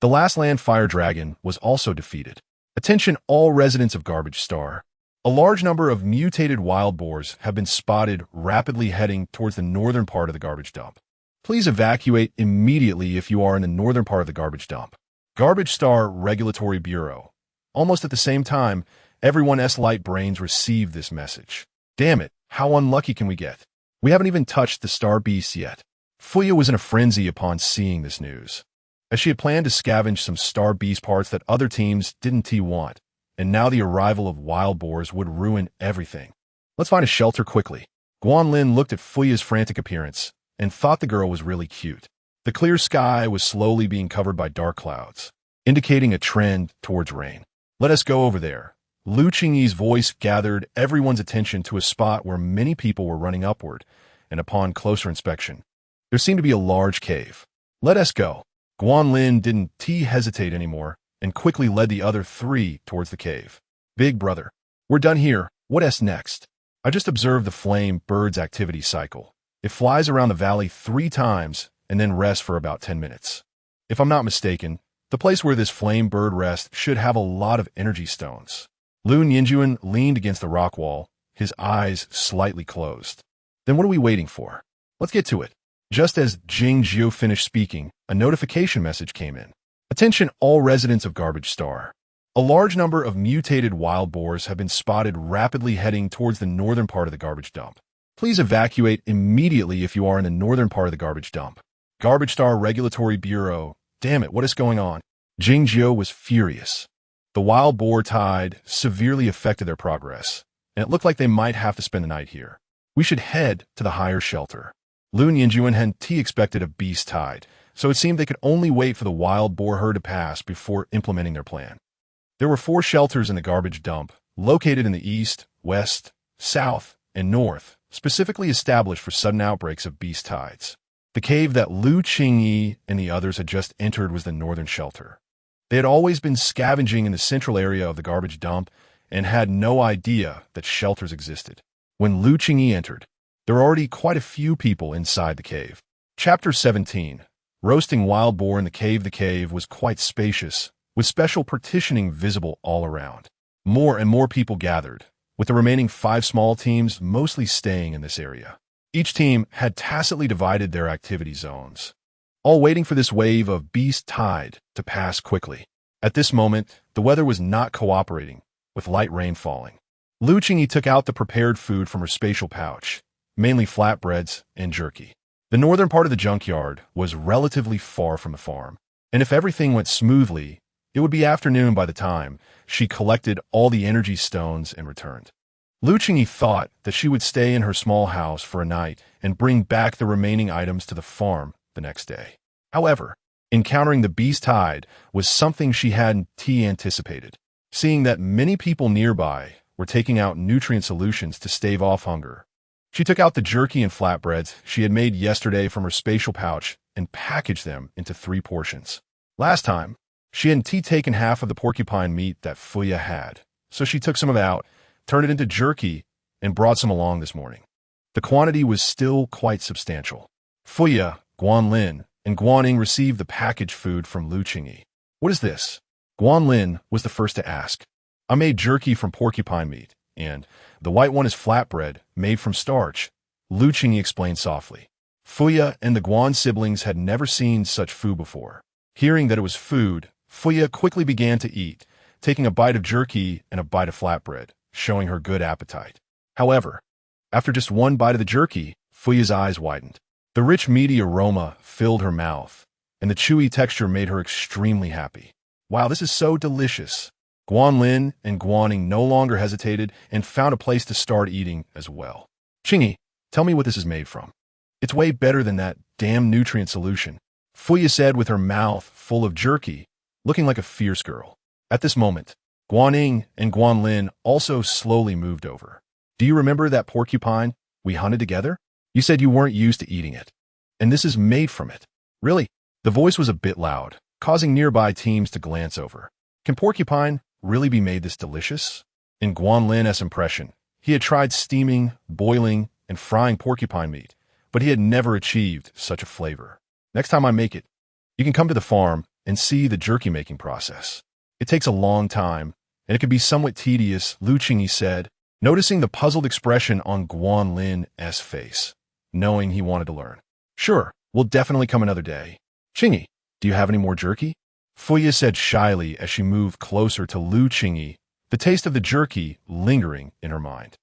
S1: the last land fire dragon was also defeated. Attention all residents of Garbage Star. A large number of mutated wild boars have been spotted rapidly heading towards the northern part of the garbage dump. Please evacuate immediately if you are in the northern part of the garbage dump. Garbage Star Regulatory Bureau. Almost at the same time, everyone's light brains received this message. Damn it, how unlucky can we get? We haven't even touched the star beasts yet. Fuya was in a frenzy upon seeing this news, as she had planned to scavenge some star beast parts that other teams didn't want, and now the arrival of wild boars would ruin everything. Let's find a shelter quickly. Guanlin looked at Fuya's frantic appearance and thought the girl was really cute. The clear sky was slowly being covered by dark clouds, indicating a trend towards rain. Let us go over there. Lu Qingyi's voice gathered everyone's attention to a spot where many people were running upward, and upon closer inspection, there seemed to be a large cave. Let us go. Guanlin didn't hesitate anymore, and quickly led the other 3 towards the cave. Big brother, we're done here. What's next? I just observed the flame bird's activity cycle. It flies around the valley 3 times and then rest for about 10 minutes. If I'm not mistaken, the place where this flame bird rests should have a lot of energy stones. Lu Yinjuan leaned against the rock wall, his eyes slightly closed. Then what are we waiting for? Let's get to it. Just as Qingyi finished speaking, a notification message came in. Attention all residents of Garbage Star. A large number of mutated wild boars have been spotted rapidly heading towards the northern part of the garbage dump. Please evacuate immediately if you are in the northern part of the garbage dump. Garbage Star Regulatory Bureau. Damn it, what is going on? Qingyi was furious. The wild boar tide severely affected their progress, and it looked like they might have to spend the night here. We should head to the higher shelter. Lu Yinjuan and T expected a beast tide, so it seemed they could only wait for the wild boar herd to pass before implementing their plan. There were 4 shelters in the garbage dump, located in the east, west, south, and north, specifically established for sudden outbreaks of beast tides. The cave that Lu Qingyi and the others had just entered was the northern shelter. They had always been scavenging in the central area of the garbage dump and had no idea that shelters existed. When Lu Qingyi entered, there were already quite a few people inside the cave. Chapter 17. Roasting wild boar in the cave. The cave was quite spacious, with special partitioning visible all around. More and more people gathered, with the remaining 5 small teams mostly staying in this area. Each team had tacitly divided their activity zones, all waiting for this wave of beast tide to pass quickly. At this moment, the weather was not cooperating, with light rain falling. Lu Qingyi took out the prepared food from her spatial pouch, mainly flatbreads and jerky. The northern part of the junkyard was relatively far from the farm, and if everything went smoothly, it would be afternoon by the time she collected all the energy stones and returned. Lu Qingyi thought that she would stay in her small house for a night and bring back the remaining items to the farm the next day. However, encountering the beast tide was something she hadn't anticipated. Seeing that many people nearby were taking out nutrient solutions to stave off hunger, she took out the jerky and flatbreads she had made yesterday from her spatial pouch and packaged them into 3 portions. Last time, she hadn't taken half of the porcupine meat that Fuya had, so she took some of it out, turned it into jerky, and brought some along this morning. The quantity was still quite substantial. Fuya, Guanlin, and Guaning received the packaged food from Lu Qingyi. What is this? Guanlin was the first to ask. I made jerky from porcupine meat, and the white one is flatbread made from starch, Lu Qingyi explained softly. Fuya and the Guan siblings had never seen such food before. Hearing that it was food, Fuya quickly began to eat, taking a bite of jerky and a bite of flatbread, showing her good appetite. However, after just one bite of the jerky, Fuya's eyes widened. The rich meaty aroma filled her mouth, and the chewy texture made her extremely happy. Wow, this is so delicious. Guanlin and Guaning no longer hesitated and found a place to start eating as well. Qingyi, tell me what this is made from. It's way better than that damn nutrient solution, Fuya said with her mouth full of jerky, looking like a fierce girl. At this moment, Guaning and Guanlin also slowly moved over. Do you remember that porcupine we hunted together? You said you weren't used to eating it, and this is made from it. Really? The voice was a bit loud, causing nearby teams to glance over. Can porcupine really be made this delicious? In Guanlin's impression, he had tried steaming, boiling, and frying porcupine meat, but he had never achieved such a flavor. Next time I make it, you can come to the farm and see the jerky making process. It takes a long time, and it can be somewhat tedious, Lu Qingyi said, noticing the puzzled expression on Guanlin's face, knowing he wanted to learn. Sure, we'll definitely come another day. Qingyi, do you have any more jerky? Fuya said shyly as she moved closer to Lu Qingyi, the taste of the jerky lingering in her mind.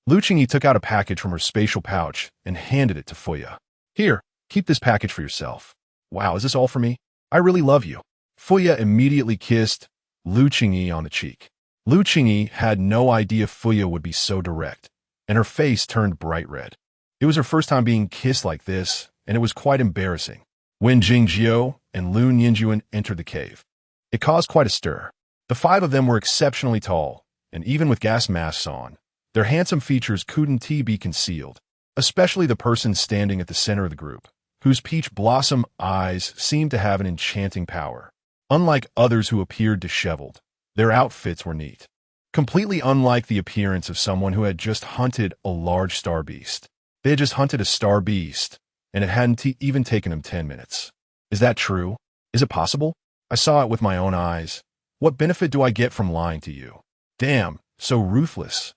S1: Lu Qingyi took out a package from her spatial pouch and handed it to Fuya. Here, keep this package for yourself. Wow, is this all for me? I really love you. Fuya immediately kissed Lu Qingyi on the cheek. Lu Qingyi had no idea Fuya would be so direct, and her face turned bright red. It was her first time being kissed like this, and it was quite embarrassing. When Qingyi and Lu Yinjuan entered the cave, it caused quite a stir. The 5 of them were exceptionally tall, and even with gas masks on, their handsome features couldn't be concealed, especially the person standing at the center of the group, whose peach blossom eyes seemed to have an enchanting power. Unlike others who appeared disheveled, their outfits were neat, completely unlike the appearance of someone who had just hunted a large star beast. They had just hunted a star beast, and it hadn't even taken him 10 minutes. Is that true? Is it possible? I saw it with my own eyes. What benefit do I get from lying to you? Damn, so ruthless.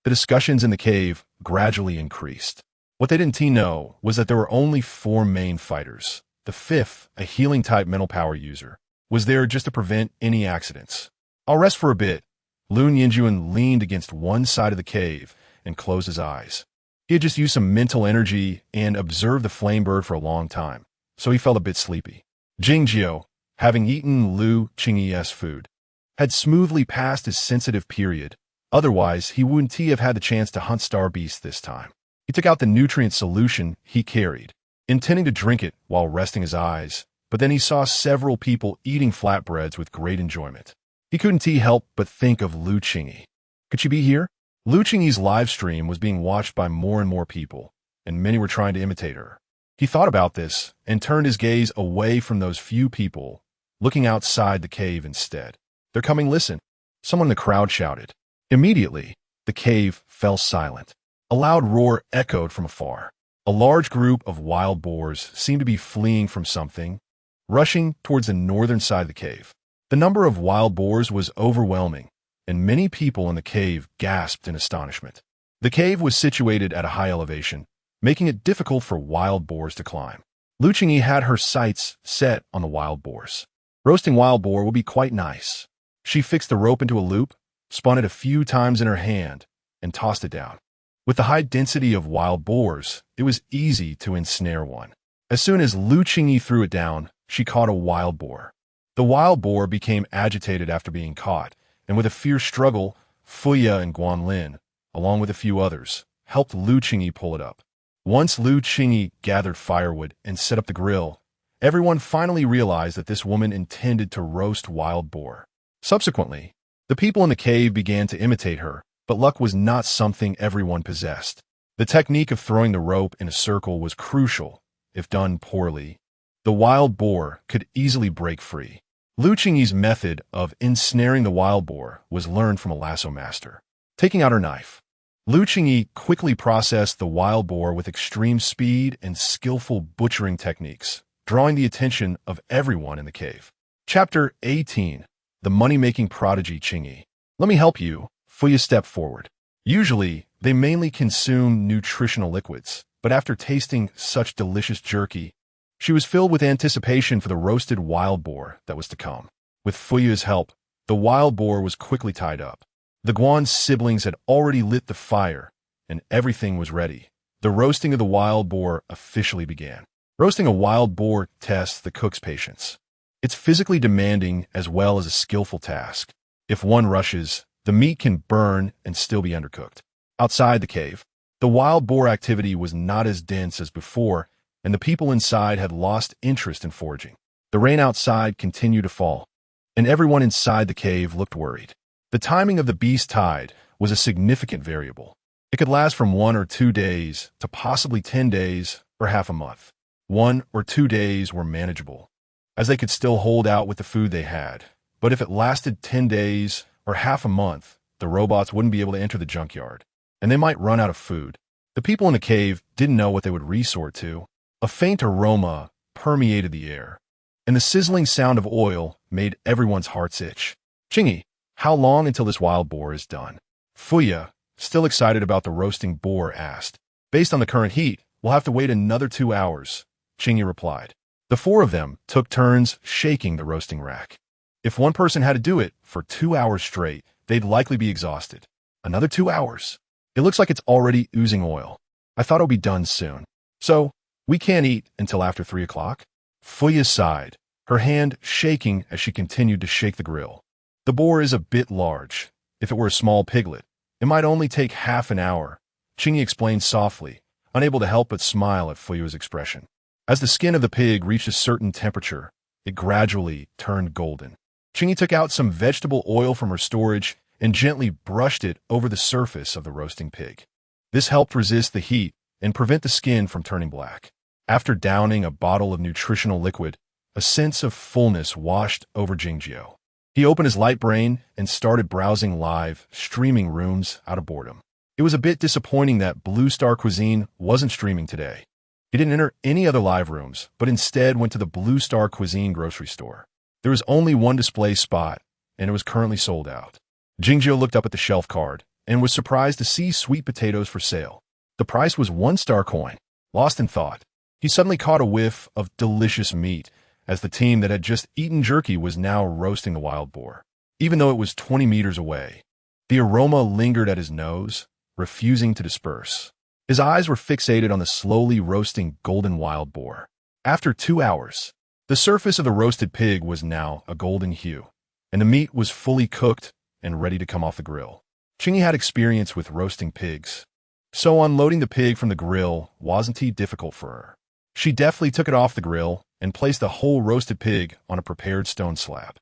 S1: The discussions in the cave gradually increased. What they didn't know was that there were only 4 main fighters. The 5th, a healing-type mental power user, was there just to prevent any accidents. I'll rest for a bit. Lu Yinjuan leaned against one side of the cave and closed his eyes. He had just used some mental energy and observed the flame bird for a long time, so he felt a bit sleepy. Qingyi, having eaten Lu Qingyi's food, had smoothly passed his sensitive period. Otherwise, he wouldn't have had the chance to hunt star beasts this time. He took out the nutrient solution he carried, intending to drink it while resting his eyes, but then he saw several people eating flatbreads with great enjoyment. He couldn't help but think of Lu Qingyi. Could she be here? Lu Qingyi's live stream was being watched by more and more people, and many were trying to imitate her. He thought about this and turned his gaze away from those few people, looking outside the cave instead. "They're coming, listen," someone in the crowd shouted. Immediately, the cave fell silent. A loud roar echoed from afar. A large group of wild boars seemed to be fleeing from something, rushing towards the northern side of the cave. The number of wild boars was overwhelming, and many people in the cave gasped in astonishment. The cave was situated at a high elevation, making it difficult for wild boars to climb. Lu Qingyi had her sights set on the wild boars. Roasting wild boar would be quite nice. She fixed the rope into a loop, spun it a few times in her hand, and tossed it down. With the high density of wild boars, it was easy to ensnare one. As soon as Lu Qingyi threw it down, she caught a wild boar. The wild boar became agitated after being caught, and with a fierce struggle, Fuya and Guanlin, along with a few others, helped Lu Qingyi pull it up. Once Lu Qingyi gathered firewood and set up the grill, everyone finally realized that this woman intended to roast wild boar. Subsequently, the people in the cave began to imitate her, but luck was not something everyone possessed. The technique of throwing the rope in a circle was crucial. If done poorly, the wild boar could easily break free. Lu Qingyi's method of ensnaring the wild boar was learned from a lasso master. Taking out her knife, Lu Qingyi quickly processed the wild boar with extreme speed and skillful butchering techniques, drawing the attention of everyone in the cave. Chapter 18. The Money-Making Prodigy Qingyi. "Let me help you." Fuya stepped forward. Usually, they mainly consume nutritional liquids, but after tasting such delicious jerky, she was filled with anticipation for the roasted wild boar that was to come. With Fuya's help, the wild boar was quickly tied up. The Guan siblings had already lit the fire, and everything was ready. The roasting of the wild boar officially began. Roasting a wild boar tests the cook's patience. It's physically demanding as well as a skillful task. If one rushes, the meat can burn and still be undercooked. Outside the cave, the wild boar activity was not as dense as before, and the people inside had lost interest in foraging. The rain outside continued to fall, and everyone inside the cave looked worried. The timing of the beast tide was a significant variable. It could last from 1 or 2 days to possibly 10 days or half a month. 1 or 2 days were manageable, as they could still hold out with the food they had. But if it lasted 10 days or half a month, the robots wouldn't be able to enter the junkyard, and they might run out of food. The people in the cave didn't know what they would resort to. A faint aroma permeated the air, and the sizzling sound of oil made everyone's hearts itch. "Qingyi, how long until this wild boar is done?" Fuya, still excited about the roasting boar, asked. "Based on the current heat, we'll have to wait another 2 hours," Qingyi replied. The 4 of them took turns shaking the roasting rack. If one person had to do it for 2 hours straight, they'd likely be exhausted. Another 2 hours. It looks like it's already oozing oil. I thought it would be done soon. So, we can't eat until after 3 o'clock? Fuya sighed, her hand shaking as she continued to shake the grill. The boar is a bit large. If it were a small piglet, it might only take half an hour, Qingyi explained softly, unable to help but smile at Fuya's expression. As the skin of the pig reached a certain temperature, it gradually turned golden. Qingyi took out some vegetable oil from her storage and gently brushed it over the surface of the roasting pig. This helped resist the heat and prevent the skin from turning black. After downing a bottle of nutritional liquid, a sense of fullness washed over Qingyi. He opened his light brain and started browsing live, streaming rooms out of boredom. It was a bit disappointing that Blue Star Cuisine wasn't streaming today. He didn't enter any other live rooms, but instead went to the Blue Star Cuisine grocery store. There was only one display spot, and it was currently sold out. Qingyi looked up at the shelf card and was surprised to see sweet potatoes for sale. The price was 1 star coin. Lost in thought, he suddenly caught a whiff of delicious meat as the team that had just eaten jerky was now roasting the wild boar. Even though it was 20 meters away, the aroma lingered at his nose, refusing to disperse. His eyes were fixated on the slowly roasting golden wild boar. After 2 hours, the surface of the roasted pig was now a golden hue, and the meat was fully cooked and ready to come off the grill. Qingyi had experience with roasting pigs, so unloading the pig from the grill wasn't too difficult for her. She deftly took it off the grill and placed the whole roasted pig on a prepared stone slab.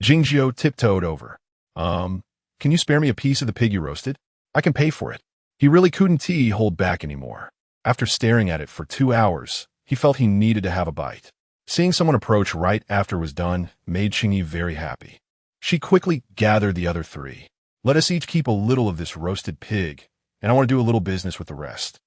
S1: Qingyi tiptoed over. Can you spare me a piece of the pig you roasted? I can pay for it. He really couldn't hold back anymore. After staring at it for 2 hours, he felt he needed to have a bite. Seeing someone approach right after it was done made Qingyi very happy. She quickly gathered the other 3. Let us each keep a little of this roasted pig, and I want to do a little business with the rest.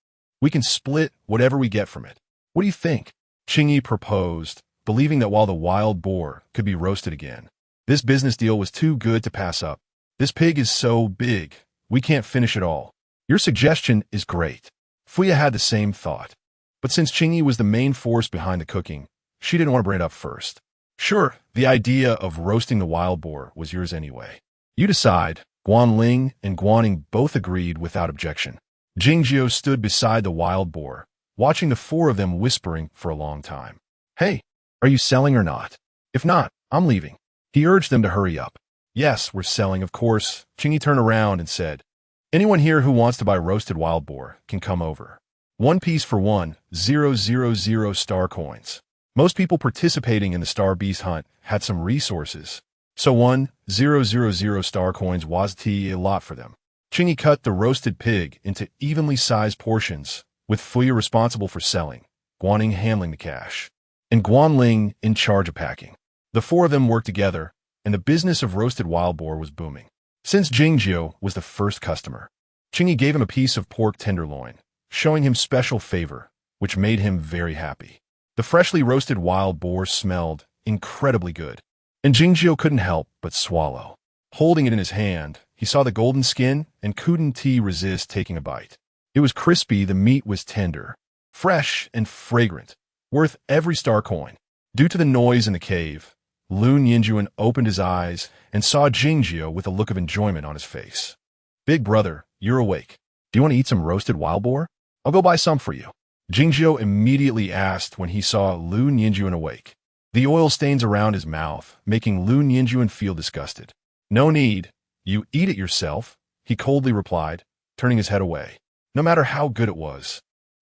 S1: We can split whatever we get from it. What do you think? Qingyi proposed, believing that while the wild boar could be roasted again, this business deal was too good to pass up. This pig is so big, we can't finish it all. Your suggestion is great. Fuya had the same thought. But since Qingyi was the main force behind the cooking, she didn't want to bring it up first. Sure, the idea of roasting the wild boar was yours anyway. You decide. Guanling and Guaning both agreed without objection. Qingyi stood beside the wild boar, watching the 4 of them whispering for a long time. Hey, are you selling or not? If not, I'm leaving. He urged them to hurry up. Yes, we're selling, of course. Qingyi turned around and said, anyone here who wants to buy roasted wild boar can come over. 1 piece for 1,000 star coins. Most people participating in the star beast hunt had some resources, so 1,000 star coins was a lot for them. Qingyi cut the roasted pig into evenly sized portions, with Fuya responsible for selling, Guaning handling the cash, and Guanling in charge of packing. The 4 of them worked together, and the business of roasted wild boar was booming. Since Qingyi was the first customer, Qingyi gave him a piece of pork tenderloin, showing him special favor, which made him very happy. The freshly roasted wild boar smelled incredibly good, and Qingyi couldn't help but swallow. Holding it in his hand, he saw the golden skin and couldn't resist taking a bite. It was crispy, the meat was tender, fresh and fragrant, worth every star coin. Due to the noise in the cave, Lu Nianjuan opened his eyes and saw Qingyi with a look of enjoyment on his face. Big brother, you're awake. Do you want to eat some roasted wild boar? I'll go buy some for you. Qingyi immediately asked when he saw Lu Nianjuan awake. The oil stains around his mouth, making Lu Nianjuan feel disgusted. No need. You eat it yourself, he coldly replied, turning his head away. No matter how good it was,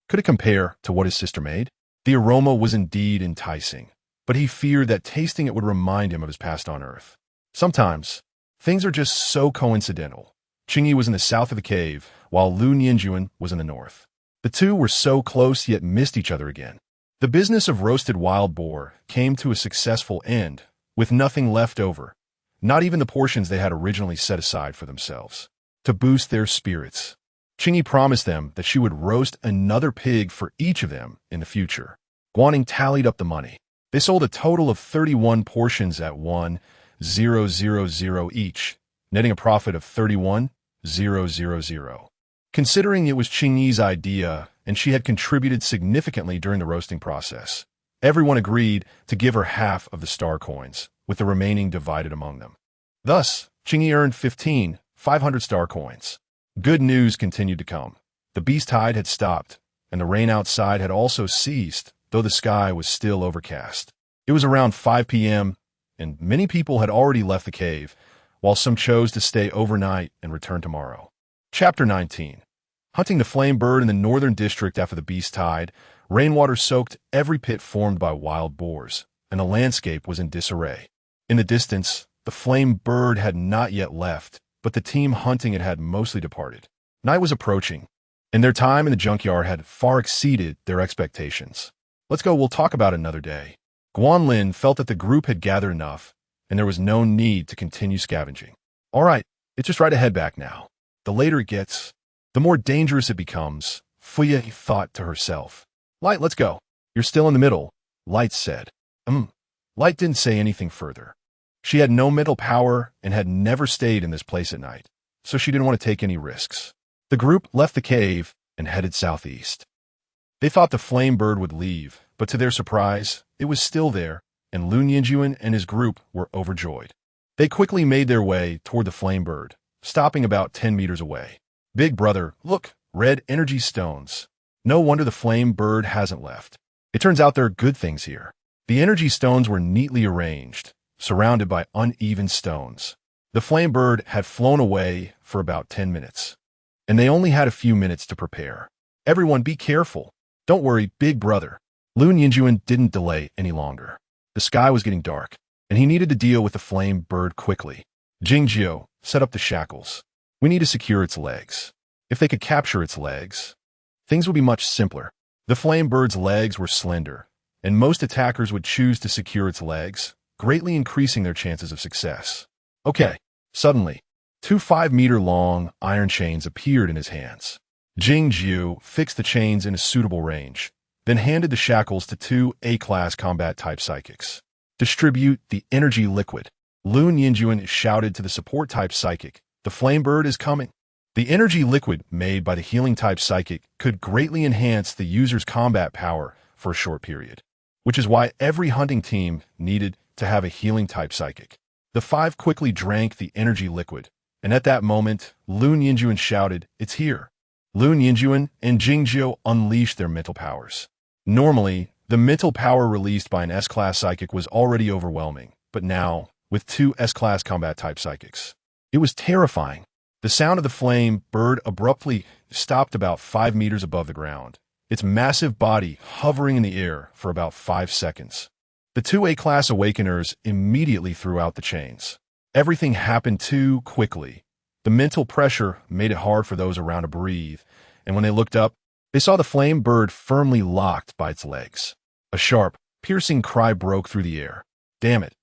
S1: could it compare to what his sister made? The aroma was indeed enticing, but he feared that tasting it would remind him of his past on Earth. Sometimes, things are just so coincidental. Qingyi was in the south of the cave, while Lu Nianjuan was in the north. The 2 were so close yet missed each other again. The business of roasted wild boar came to a successful end, with nothing left over, not even the portions they had originally set aside for themselves. To boost their spirits, Qingyi promised them that she would roast another pig for each of them in the future. Guaning tallied up the money. They sold a total of 31 portions at 1,000 each, netting a profit of 31,000. Considering it was Qingyi's idea and she had contributed significantly during the roasting process, everyone agreed to give her half of the star coins, with the remaining divided among them. Thus, Qingyi earned 500 star coins. Good news continued to come. The beast tide had stopped, and the rain outside had also ceased, though the sky was still overcast. It was around 5 p.m., and many people had already left the cave, while some chose to stay overnight and return tomorrow. Chapter 19. Hunting the flame bird in the northern district after the beast tide, rainwater soaked every pit formed by wild boars, and the landscape was in disarray. In the distance, the flame bird had not yet left, but the team hunting it had mostly departed. Night was approaching, and their time in the junkyard had far exceeded their expectations. Let's go, we'll talk about it another day. Guanlin felt that the group had gathered enough, and there was no need to continue scavenging. All right, it's just right to head back now. The later it gets, the more dangerous it becomes, Fuya thought to herself. Light, let's go. You're still in the middle, Light said. Light didn't say anything further. She had no mental power and had never stayed in this place at night, so she didn't want to take any risks. The group left the cave and headed southeast. They thought the flame bird would leave, but to their surprise, it was still there, and Lu Yinjuan and his group were overjoyed. They quickly made their way toward the flame bird, stopping about 10 meters away. Big brother, look, red energy stones. No wonder the flame bird hasn't left. It turns out there are good things here. The energy stones were neatly arranged, surrounded by uneven stones. The flame bird had flown away for about 10 minutes, and they only had a few minutes to prepare. Everyone be careful. Don't worry, big brother. Lu Yinjuan didn't delay any longer. The sky was getting dark, and he needed to deal with the flame bird quickly. Qingyi, set up the shackles. We need to secure its legs. If they could capture its legs, things would be much simpler. The flame bird's legs were slender, and most attackers would choose to secure its legs, greatly increasing their chances of success. Okay, suddenly, 2 5-meter-long iron chains appeared in his hands. Qingyi fixed the chains in a suitable range, then handed the shackles to 2 A-class combat-type psychics. Distribute the energy liquid. Lu Yinjuan shouted to the support-type psychic, the flame bird is coming. The energy liquid made by the healing-type psychic could greatly enhance the user's combat power for a short period, which is why every hunting team needed to have a healing-type psychic. The 5 quickly drank the energy liquid, and at that moment, Lu Yinjuan shouted, it's here. Lu Yinjuan and Qingyi unleashed their mental powers. Normally, the mental power released by an S-class psychic was already overwhelming, but now, with 2 S-class combat-type psychics, it was terrifying. The sound of the flame bird abruptly stopped about 5 meters above the ground, its massive body hovering in the air for about 5 seconds. The 2 A-class awakeners immediately threw out the chains. Everything happened too quickly. The mental pressure made it hard for those around to breathe, and when they looked up, they saw the flame bird firmly locked by its legs. A sharp, piercing cry broke through the air. Damn it.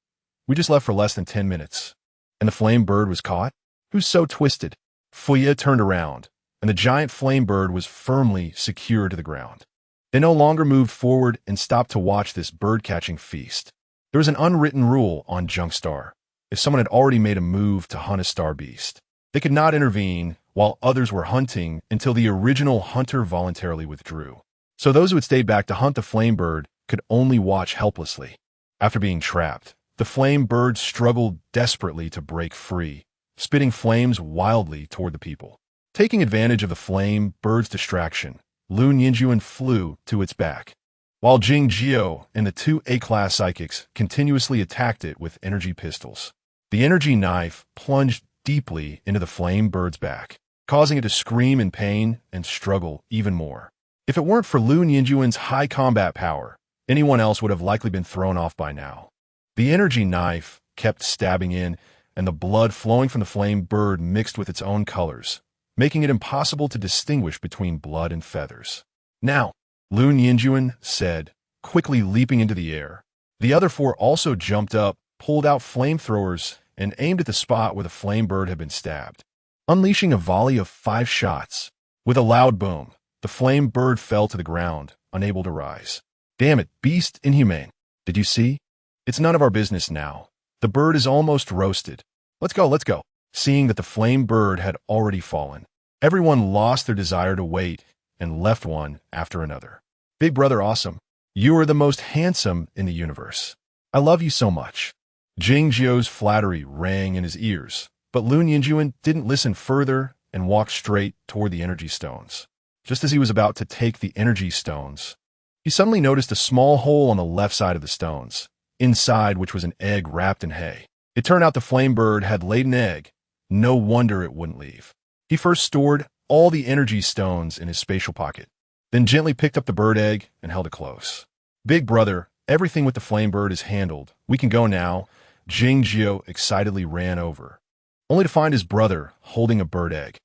S1: We just left for less than 10 minutes. And the flame bird was caught? Who's so twisted? Fuya turned around, and the giant flame bird was firmly secured to the ground. They no longer moved forward and stopped to watch this bird-catching feast. There was an unwritten rule on Junk Star. If someone had already made a move to hunt a star beast, they could not intervene while others were hunting until the original hunter voluntarily withdrew. So those who had stayed back to hunt the flame bird could only watch helplessly. After being trapped, the flame bird struggled desperately to break free, spitting flames wildly toward the people. Taking advantage of the flame bird's distraction, Lu Yinjuan flew to its back, while Qingyi and the 2 A-class psychics continuously attacked it with energy pistols. The energy knife plunged deeply into the flame bird's back, causing it to scream in pain and struggle even more. If it weren't for Lu Yinjuan's high combat power, anyone else would have likely been thrown off by now. The energy knife kept stabbing in, and the blood flowing from the flame bird mixed with its own colors, making it impossible to distinguish between blood and feathers. Now, Lu Yinjuan said, quickly leaping into the air. The other 4 also jumped up, pulled out flamethrowers, and aimed at the spot where the flame bird had been stabbed, unleashing a volley of 5 shots. With a loud boom, the flame bird fell to the ground, unable to rise. Damn it, beast inhumane. Did you see? It's none of our business now. The bird is almost roasted. Let's go, let's go. Seeing that the flame bird had already fallen, everyone lost their desire to wait and left one after another. Big brother awesome. You are the most handsome in the universe. I love you so much. Qingyi's flattery rang in his ears, but Lu Yinjuan didn't listen further and walked straight toward the energy stones. Just as he was about to take the energy stones, he suddenly noticed a small hole on the left side of the stones, inside which was an egg wrapped in hay. It turned out the flame bird had laid an egg. No wonder it wouldn't leave. He first stored all the energy stones in his spatial pocket, then gently picked up the bird egg and held it close. Big brother, everything with the flame bird is handled. We can go now. Qingyi excitedly ran over, only to find his brother holding a bird egg.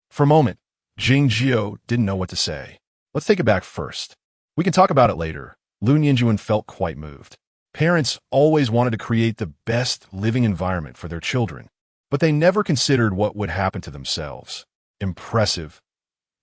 S1: For a moment, Qingyi didn't know what to say. Let's take it back first. We can talk about it later. Lu Yinjuan felt quite moved. Parents always wanted to create the best living environment for their children, but they never considered what would happen to themselves. Impressive.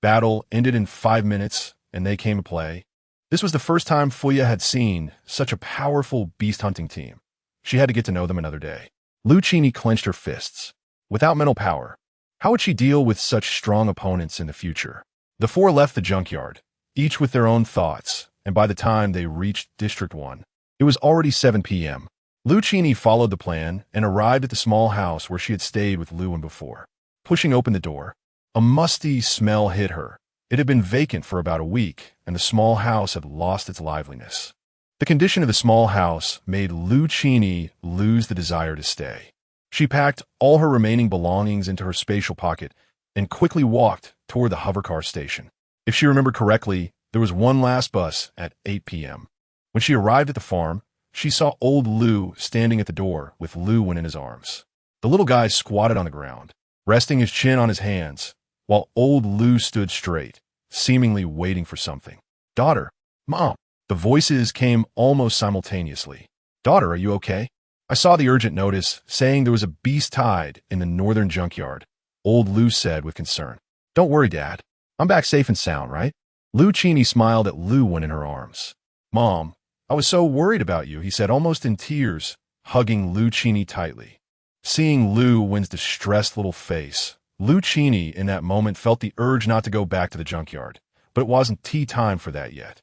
S1: Battle ended in 5 minutes, and they came to play. This was the first time Fuya had seen such a powerful beast-hunting team. She had to get to know them another day. Qingyi clenched her fists. Without mental power, how would she deal with such strong opponents in the future? The four left the junkyard, each with their own thoughts, and by the time they reached District 1, it was already 7 p.m. Qingyi followed the plan and arrived at the small house where she had stayed with Lu before. Pushing open the door, a musty smell hit her. It had been vacant for about a week, and the small house had lost its liveliness. The condition of the small house made Qingyi lose the desire to stay. She packed all her remaining belongings into her spatial pocket and quickly walked toward the hovercar station. If she remembered correctly, there was one last bus at 8 p.m. When she arrived at the farm, she saw old Lu standing at the door with Lu in his arms. The little guy squatted on the ground, resting his chin on his hands, while old Lu stood straight, seemingly waiting for something. "Daughter, Mom." The voices came almost simultaneously. "Daughter, are you okay?" "I saw the urgent notice saying there was a beast tied in the northern junkyard," old Lu said with concern. "Don't worry, Dad. I'm back safe and sound, right?" Qingyi smiled at Lu in her arms. "Mom, I was so worried about you," he said, almost in tears, hugging Qingyi tightly. Seeing Lu's distressed little face, Qingyi in that moment felt the urge not to go back to the junkyard, but it wasn't tea time for that yet.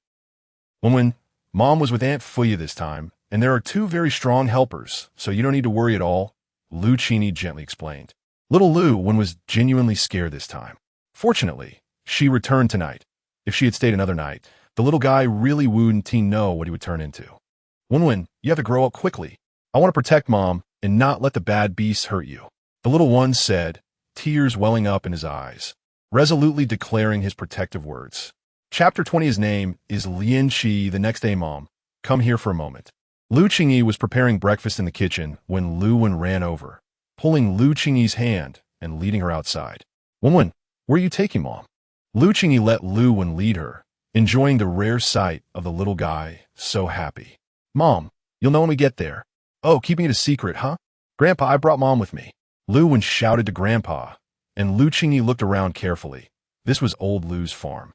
S1: When Mom was with Aunt Fuya this time, and there are two very strong helpers, so you don't need to worry at all, Qingyi gently explained. Little Lu was genuinely scared this time. Fortunately, she returned tonight. If she had stayed another night, the little guy really wouldn't know what he would turn into. You have to grow up quickly. I want to protect Mom and not let the bad beasts hurt you, the little one said, tears welling up in his eyes, resolutely declaring his protective words. Chapter 20. His name is Lianqi. The next day, Mom, come here for a moment. Qingyi was preparing breakfast in the kitchen when Lu ran over, pulling Qingyi's hand and leading her outside. Where are you taking Mom? Qingyi let Lu lead her, enjoying the rare sight of the little guy, so happy. Mom, you'll know when we get there. Oh, keeping it a secret, huh? Grandpa, I brought Mom with me. Lu shouted to Grandpa, and Qingyi looked around carefully. This was old Lu's farm.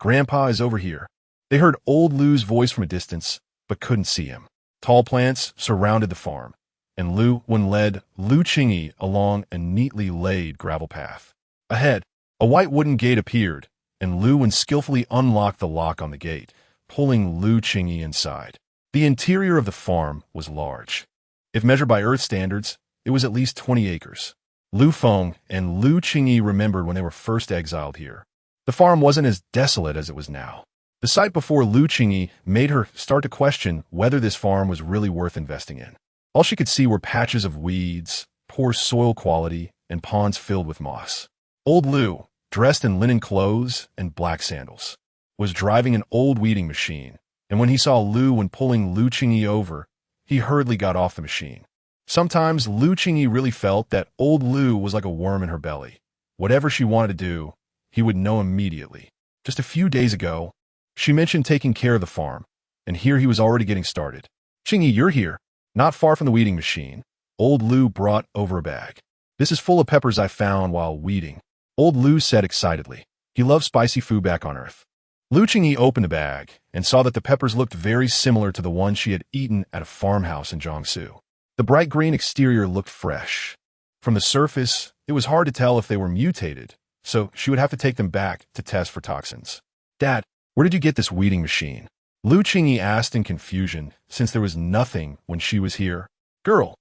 S1: Grandpa is over here. They heard old Lu's voice from a distance, but couldn't see him. Tall plants surrounded the farm, and Lu led Qingyi along a neatly laid gravel path. Ahead, a white wooden gate appeared, and Lu skillfully unlocked the lock on the gate, pulling Qingyi inside. The interior of the farm was large. If measured by Earth standards, it was at least 20 acres. Lu Feng and Qingyi remembered when they were first exiled here. The farm wasn't as desolate as it was now. The sight before Qingyi made her start to question whether this farm was really worth investing in. All she could see were patches of weeds, poor soil quality, and ponds filled with moss. Old Lu, dressed in linen clothes and black sandals, was driving an old weeding machine, and when he saw Lu pulling Qingyi over, he hurriedly got off the machine. Sometimes Qingyi really felt that old Lu was like a worm in her belly. Whatever she wanted to do, he would know immediately. Just a few days ago, she mentioned taking care of the farm, and here he was already getting started. Qingyi, you're here, not far from the weeding machine. Old Lu brought over a bag. This is full of peppers I found while weeding, old Lu said excitedly. He loved spicy food back on Earth. Qingyi opened the bag and saw that the peppers looked very similar to the ones she had eaten at a farmhouse in Jiangsu. The bright green exterior looked fresh. From the surface, it was hard to tell if they were mutated, so she would have to take them back to test for toxins. Dad, where did you get this weeding machine? Qingyi asked in confusion, since there was nothing when she was here. Girl,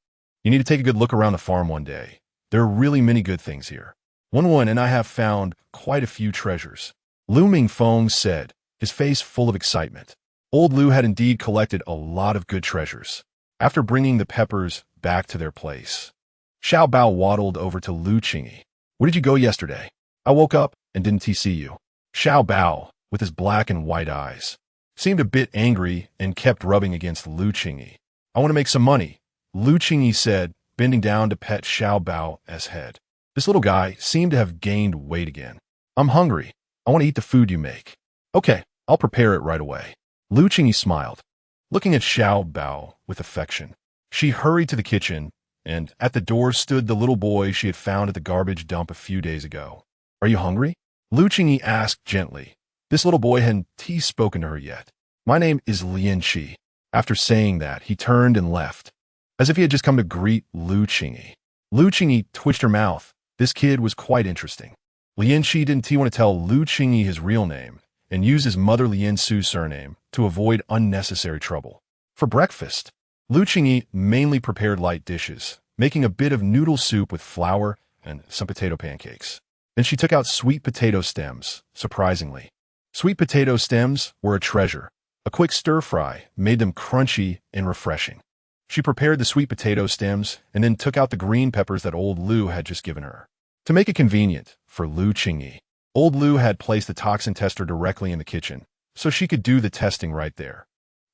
S1: you need to take a good look around the farm one day. There are really many good things here. And I have found quite a few treasures. Lu Mingfeng said, his face full of excitement. Old Lu had indeed collected a lot of good treasures. After bringing the peppers back to their place, Xiao Bao waddled over to Qingyi. Where did you go yesterday? I woke up and didn't see you. Xiao Bao, with his black and white eyes, seemed a bit angry and kept rubbing against Qingyi. I want to make some money, Qingyi said, bending down to pet Xiao Bao's head. This little guy seemed to have gained weight again. I'm hungry. I want to eat the food you make. Okay, I'll prepare it right away. Qingyi smiled, looking at Xiao Bao with affection. She hurried to the kitchen, and at the door stood the little boy she had found at the garbage dump a few days ago. Are you hungry? Qingyi asked gently. This little boy hadn't spoken to her yet. My name is Qingyi. After saying that, he turned and left, as if he had just come to greet Lu Qingyi. Lu Qingyi twitched her mouth. This kid was quite interesting. Qingyi didn't want to tell Lu Qingyi his real name and use his mother Lian Su's surname to avoid unnecessary trouble. For breakfast, Lu Qingyi mainly prepared light dishes, making a bit of noodle soup with flour and some potato pancakes. Then she took out sweet potato stems, surprisingly. Sweet potato stems were a treasure. A quick stir-fry made them crunchy and refreshing. She prepared the sweet potato stems and then took out the green peppers that old Lu had just given her. To make it convenient for Lu Qingyi, old Lu had placed the toxin tester directly in the kitchen, so she could do the testing right there.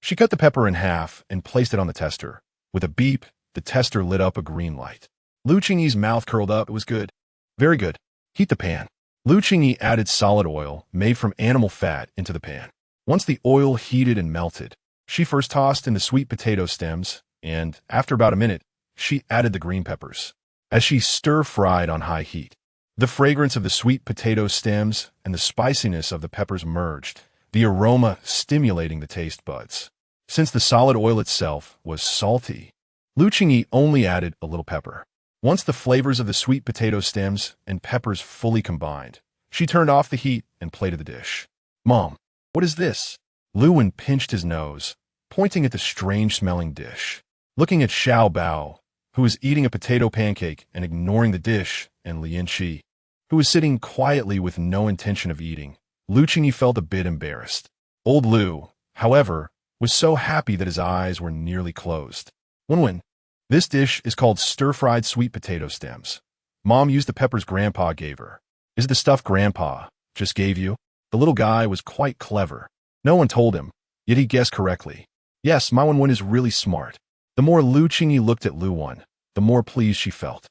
S1: She cut the pepper in half and placed it on the tester. With a beep, the tester lit up a green light. Lu Qingyi's mouth curled up. It was good. Very good. Heat the pan. Lu Qingyi added solid oil made from animal fat into the pan. Once the oil heated and melted, she first tossed in the sweet potato stems, and after about a minute, she added the green peppers. As she stir-fried on high heat, the fragrance of the sweet potato stems and the spiciness of the peppers merged, the aroma stimulating the taste buds. Since the solid oil itself was salty, Lu Qingyi only added a little pepper. Once the flavors of the sweet potato stems and peppers fully combined, she turned off the heat and plated the dish. "Mom, what is this?" Lu pinched his nose, pointing at the strange-smelling dish. Looking at Xiao Bao, who was eating a potato pancake and ignoring the dish, and Qingyi, who was sitting quietly with no intention of eating, Lu Qingyi felt a bit embarrassed. Old Lu, however, was so happy that his eyes were nearly closed. Wen, this dish is called stir-fried sweet potato stems. Mom used the peppers Grandpa gave her. Is it the stuff Grandpa just gave you? The little guy was quite clever. No one told him, yet he guessed correctly. Yes, my Wen is really smart. The more Lu Qingyi looked at Lu Wen, the more pleased she felt.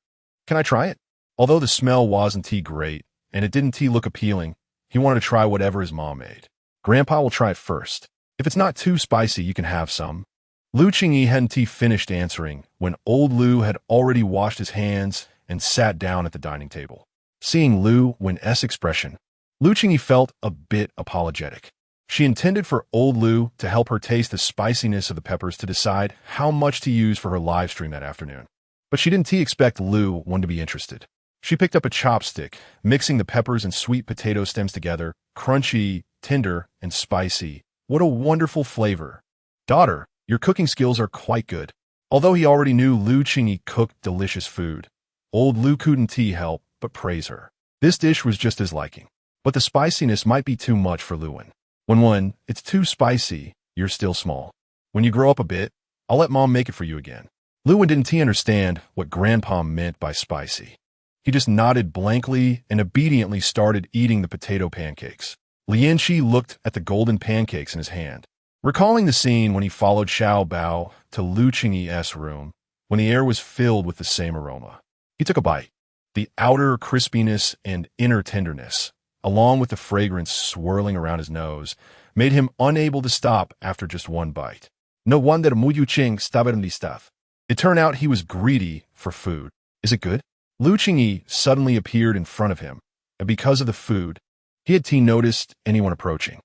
S1: Can I try it? Although the smell wasn't great, and it didn't look appealing, he wanted to try whatever his mom made. Grandpa will try it first. If it's not too spicy, you can have some. Lu Qingyi hadn't finished answering when old Lu had already washed his hands and sat down at the dining table. Seeing Lu Wen's expression, Lu Qingyi felt a bit apologetic. She intended for old Lu to help her taste the spiciness of the peppers to decide how much to use for her live stream that afternoon. But she didn't expect Lu Wen to be interested. She picked up a chopstick, mixing the peppers and sweet potato stems together, crunchy, tender, and spicy. What a wonderful flavor. Daughter, your cooking skills are quite good. Although he already knew Lu Qingyi cooked delicious food, old Lu couldn't help but praise her. This dish was just his liking. But the spiciness might be too much for Lu Wen. When it's too spicy, you're still small. When you grow up a bit, I'll let Mom make it for you again. Lu Wen didn't understand what Grandpa meant by spicy. He just nodded blankly and obediently started eating the potato pancakes. Qingyi looked at the golden pancakes in his hand, recalling the scene when he followed Xiao Bao to Lu Qingyi's room, when the air was filled with the same aroma. He took a bite. The outer crispiness and inner tenderness, along with the fragrance swirling around his nose, made him unable to stop after just one bite. No wonder Mu Yuqing stubbornly stuff. It turned out he was greedy for food. Is it good? Lu Qingyi suddenly appeared in front of him, and because of the food, he had noticed anyone approaching.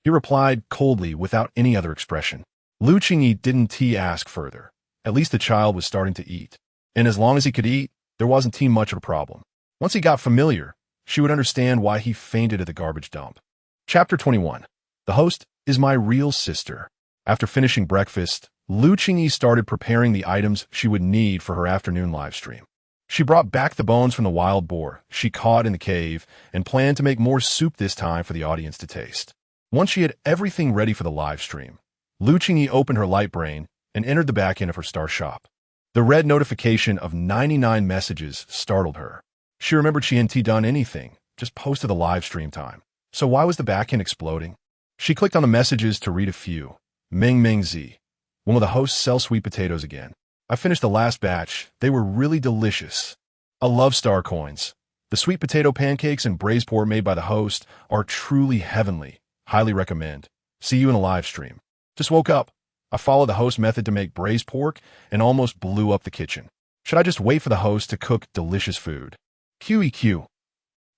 S1: He replied coldly without any other expression. Lu Qingyi didn't ask further. At least the child was starting to eat, and as long as he could eat, there wasn't much of a problem. Once he got familiar, she would understand why he fainted at the garbage dump. Chapter 21. The host is my real sister. After finishing breakfast, Lu Qingyi started preparing the items she would need for her afternoon livestream. She brought back the bones from the wild boar she caught in the cave and planned to make more soup this time for the audience to taste. Once she had everything ready for the livestream, Lu Qingyi opened her light brain and entered the back end of her star shop. The red notification of 99 messages startled her. She remembered she hadn't done anything, just posted the live stream time. So why was the backend exploding? She clicked on the messages to read a few. Ming Ming Z. When will the host sell sweet potatoes again? I finished the last batch. They were really delicious. I love star coins. The sweet potato pancakes and braised pork made by the host are truly heavenly. Highly recommend. See you in a live stream. Just woke up. I followed the host method to make braised pork and almost blew up the kitchen. Should I just wait for the host to cook delicious food? QEQ.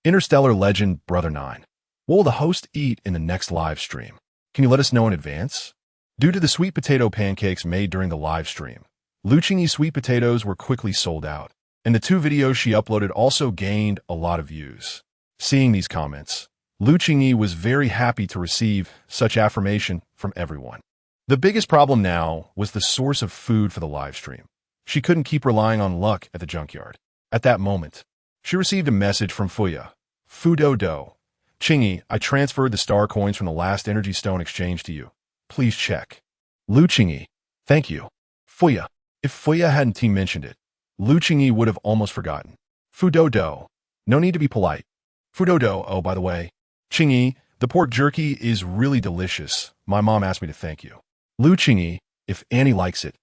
S1: Interstellar Legend Brother 9. What will the host eat in the next live stream? Can you let us know in advance? Due to the sweet potato pancakes made during the live stream, Qingyi's sweet potatoes were quickly sold out, and the 2 videos she uploaded also gained a lot of views. Seeing these comments, Qingyi was very happy to receive such affirmation from everyone. The biggest problem now was the source of food for the live stream. She couldn't keep relying on luck at the junkyard. At that moment, she received a message from Fuya. Fudodo. Qingyi, I transferred the star coins from the last energy stone exchange to you. Please check. Qingyi. Thank you. Fuya. If Fuya hadn't mentioned it, Qingyi would have almost forgotten. Fudodo. No need to be polite. Fudodo. Oh, by the way, Qingyi, the pork jerky is really delicious. My mom asked me to thank you. Qingyi, if Annie likes it,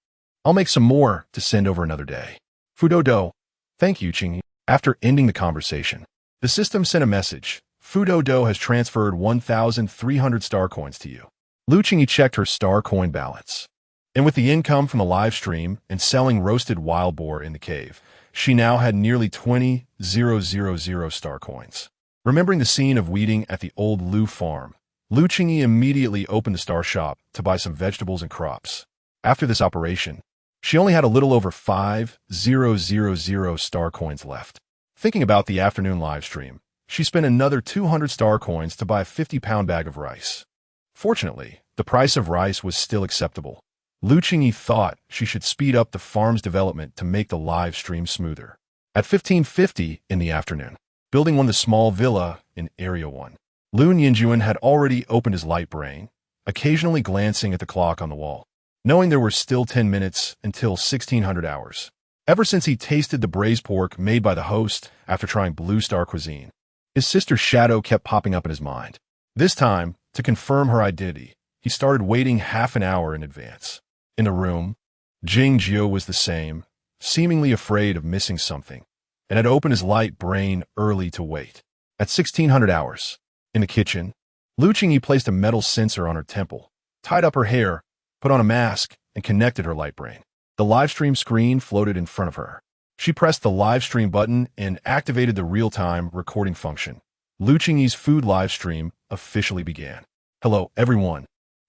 S1: I'll make some more to send over another day. Fudodo. Thank you, Qingyi. After ending the conversation, the system sent a message. Fudodo has transferred 1,300 star coins to you. Qingyi checked her star coin balance. And with the income from the live stream and selling roasted wild boar in the cave, she now had nearly 20,000 star coins. Remembering the scene of weeding at the old Lu farm, Qingyi immediately opened the star shop to buy some vegetables and crops. After this operation, she only had a little over 5,000 star coins left. Thinking about the afternoon live stream, she spent another 200 star coins to buy a 50-pound bag of rice. Fortunately, the price of rice was still acceptable. Qingyi thought she should speed up the farm's development to make the live stream smoother. At 15:50 in the afternoon, building the small villa in Area 1, Lu Yinjuan had already opened his light brain, occasionally glancing at the clock on the wall, knowing there were still 10 minutes until 1600 hours. Ever since he tasted the braised pork made by the host after trying Blue Star cuisine, his sister's shadow kept popping up in his mind. This time, to confirm her identity, he started waiting half an hour in advance. In the room, Qingyi was the same, seemingly afraid of missing something, and had opened his light brain early to wait. At 1600 hours, in the kitchen, Qingyi placed a metal sensor on her temple, tied up her hair, put on a mask, and connected her light brain. The live stream screen floated in front of her. She pressed the live stream button and activated the real-time recording function. Qingyi's food live stream officially began. Hello, everyone.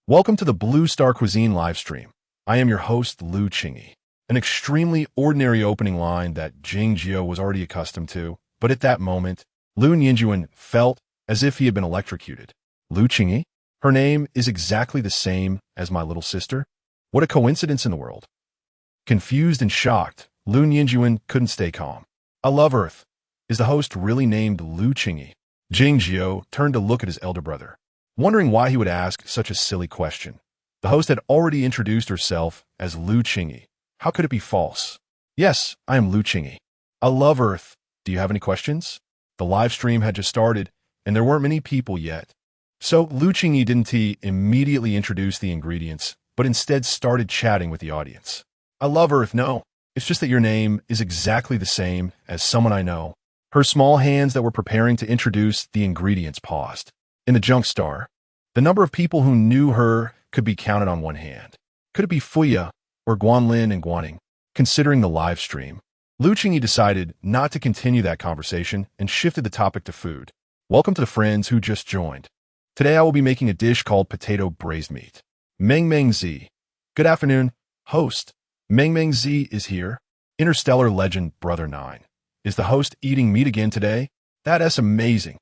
S1: Welcome to the Blue Star Cuisine live stream. I am your host, Qingyi. An extremely ordinary opening line that Qingyi was already accustomed to, but at that moment, Lu Yinjuan felt as if he had been electrocuted. Qingyi? Her name is exactly the same as my little sister? What a coincidence in the world. Confused and shocked, Lu Yinjuan couldn't stay calm. I love Earth. Is the host really named Qingyi? Qingyi turned to look at his elder brother, wondering why he would ask such a silly question. The host had already introduced herself as Qingyi. How could it be false? Yes, I am Qingyi. I love Earth. Do you have any questions? The live stream had just started, and there weren't many people yet. So Qingyi didn't immediately introduce the ingredients, but instead started chatting with the audience. I love Earth, no. It's just that your name is exactly the same as someone I know. Her small hands that were preparing to introduce the ingredients paused. In the junk star, the number of people who knew her could be counted on one hand. Could it be Fuya or Guanlin and Guaning? Considering the live stream, Qingyi decided not to continue that conversation and shifted the topic to food. Welcome to the friends who just joined. Today I will be making a dish called potato braised meat. Meng Meng Z. Good afternoon, host. Meng Meng Z is here. Interstellar legend Brother 9. Is the host eating meat again today? That's amazing.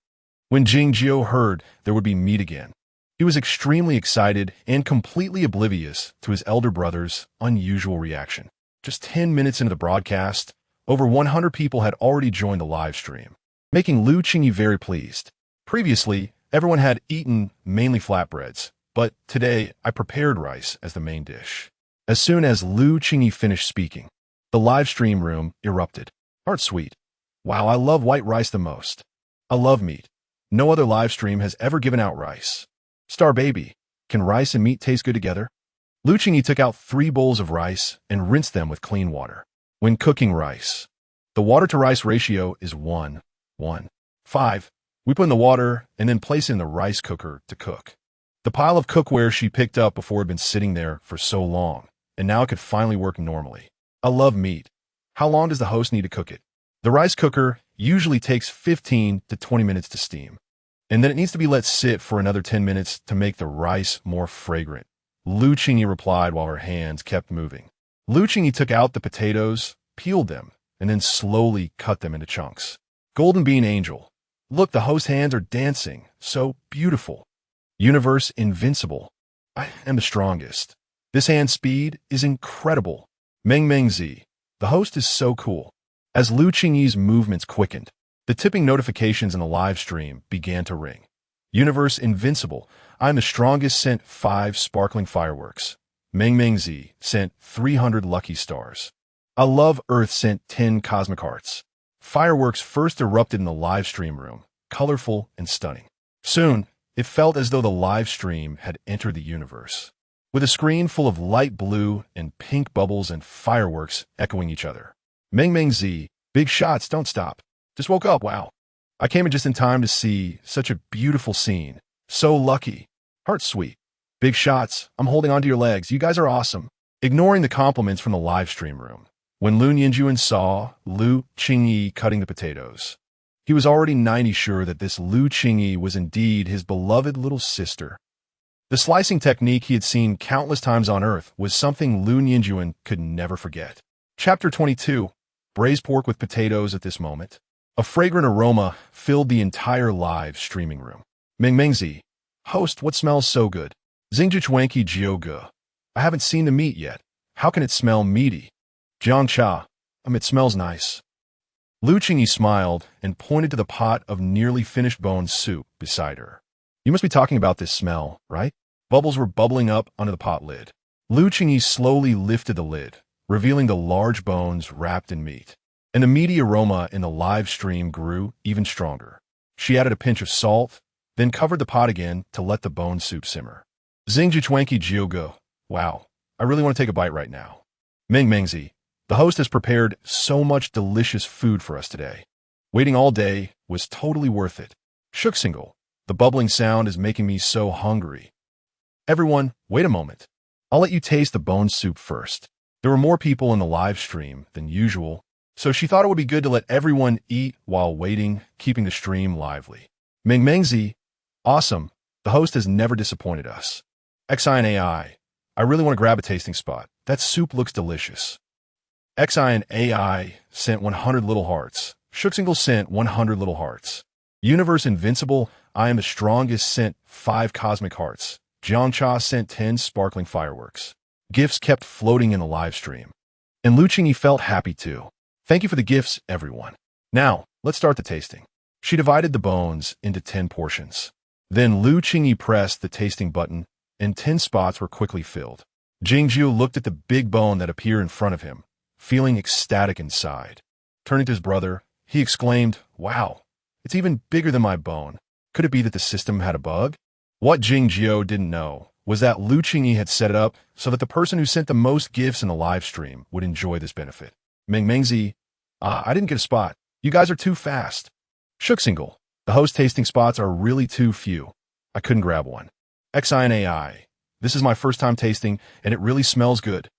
S1: When Qingyi heard there would be meat again, he was extremely excited and completely oblivious to his elder brother's unusual reaction. Just 10 minutes into the broadcast, over 100 people had already joined the live stream, making Qingyi very pleased. Previously, everyone had eaten mainly flatbreads, but today I prepared rice as the main dish. As soon as Qingyi finished speaking, the live stream room erupted. Heart sweet. Wow, I love white rice the most. I love meat. No other live stream has ever given out rice. Star baby, can rice and meat taste good together? Qingyi took out 3 bowls of rice and rinsed them with clean water. When cooking rice, the water-to-rice ratio is 1:5. We put in the water and then place it in the rice cooker to cook. The pile of cookware she picked up before had been sitting there for so long, and now it could finally work normally. I love meat. How long does the host need to cook it? The rice cooker usually takes 15 to 20 minutes to steam. And then it needs to be let sit for another 10 minutes to make the rice more fragrant. Qingyi replied while her hands kept moving. Qingyi took out the potatoes, peeled them, and then slowly cut them into chunks. Golden bean angel. Look, the host's hands are dancing. So beautiful. Universe invincible. I am the strongest. This hand speed is incredible. Meng Zi. The host is so cool. As Qingyi's movements quickened, the tipping notifications in the live stream began to ring. Universe invincible. I am the strongest sent 5 sparkling fireworks. Meng Zi sent 300 lucky stars. I love Earth sent 10 cosmic hearts. Fireworks first erupted in the live stream room, colorful and stunning. Soon, it felt as though the live stream had entered the universe, with a screen full of light blue and pink bubbles and fireworks echoing each other. Meng Zi, big shots, don't stop. Just woke up, wow. I came in just in time to see such a beautiful scene. So lucky. Heart sweet. Big shots, I'm holding onto your legs, you guys are awesome. Ignoring the compliments from the live stream room, when Lu Nianjuan saw Qingyi cutting the potatoes, he was already 90 sure that this Qingyi was indeed his beloved little sister. The slicing technique he had seen countless times on Earth was something Lu Nianjuan could never forget. Chapter 22. Braised pork with potatoes. At this moment, a fragrant aroma filled the entire live streaming room. Meng Zi. Host, what smells so good? Xingjuchuanqi Jiuge. I haven't seen the meat yet. How can it smell meaty? Jiang Cha. It smells nice. Qingyi smiled and pointed to the pot of nearly finished bone soup beside her. You must be talking about this smell, right? Bubbles were bubbling up under the pot lid. Qingyi slowly lifted the lid, revealing the large bones wrapped in meat. And the meaty aroma in the live stream grew even stronger. She added a pinch of salt, then covered the pot again to let the bone soup simmer. Xingjuchuanqi Jiuge. Wow, I really want to take a bite right now. Meng Zi. The host has prepared so much delicious food for us today. Waiting all day was totally worth it. Shuxingle. The bubbling sound is making me so hungry. Everyone, wait a moment. I'll let you taste the bone soup first. There were more people in the live stream than usual, so she thought it would be good to let everyone eat while waiting, keeping the stream lively. Meng Zi. Awesome. The host has never disappointed us. Xi I really want to grab a tasting spot. That soup looks delicious. Xi sent 100 little hearts. Shuxingle sent 100 little hearts. Universe invincible. I am the strongest sent 5 cosmic hearts. Jiangcha sent 10 sparkling fireworks. Gifts kept floating in the live stream. And Qingyi felt happy too. Thank you for the gifts, everyone. Now, let's start the tasting. She divided the bones into 10 portions. Then Qingyi pressed the tasting button, and 10 spots were quickly filled. Jingjiu looked at the big bone that appeared in front of him, feeling ecstatic inside. Turning to his brother, he exclaimed, "Wow, it's even bigger than my bone. Could it be that the system had a bug?" What Jingjiu didn't know was that Qingyi had set it up so that the person who sent the most gifts in the live stream would enjoy this benefit. Meng Zi, I didn't get a spot. You guys are too fast. Shuxingle, the host tasting spots are really too few. I couldn't grab one. Xi this is my first time tasting, and it really smells good.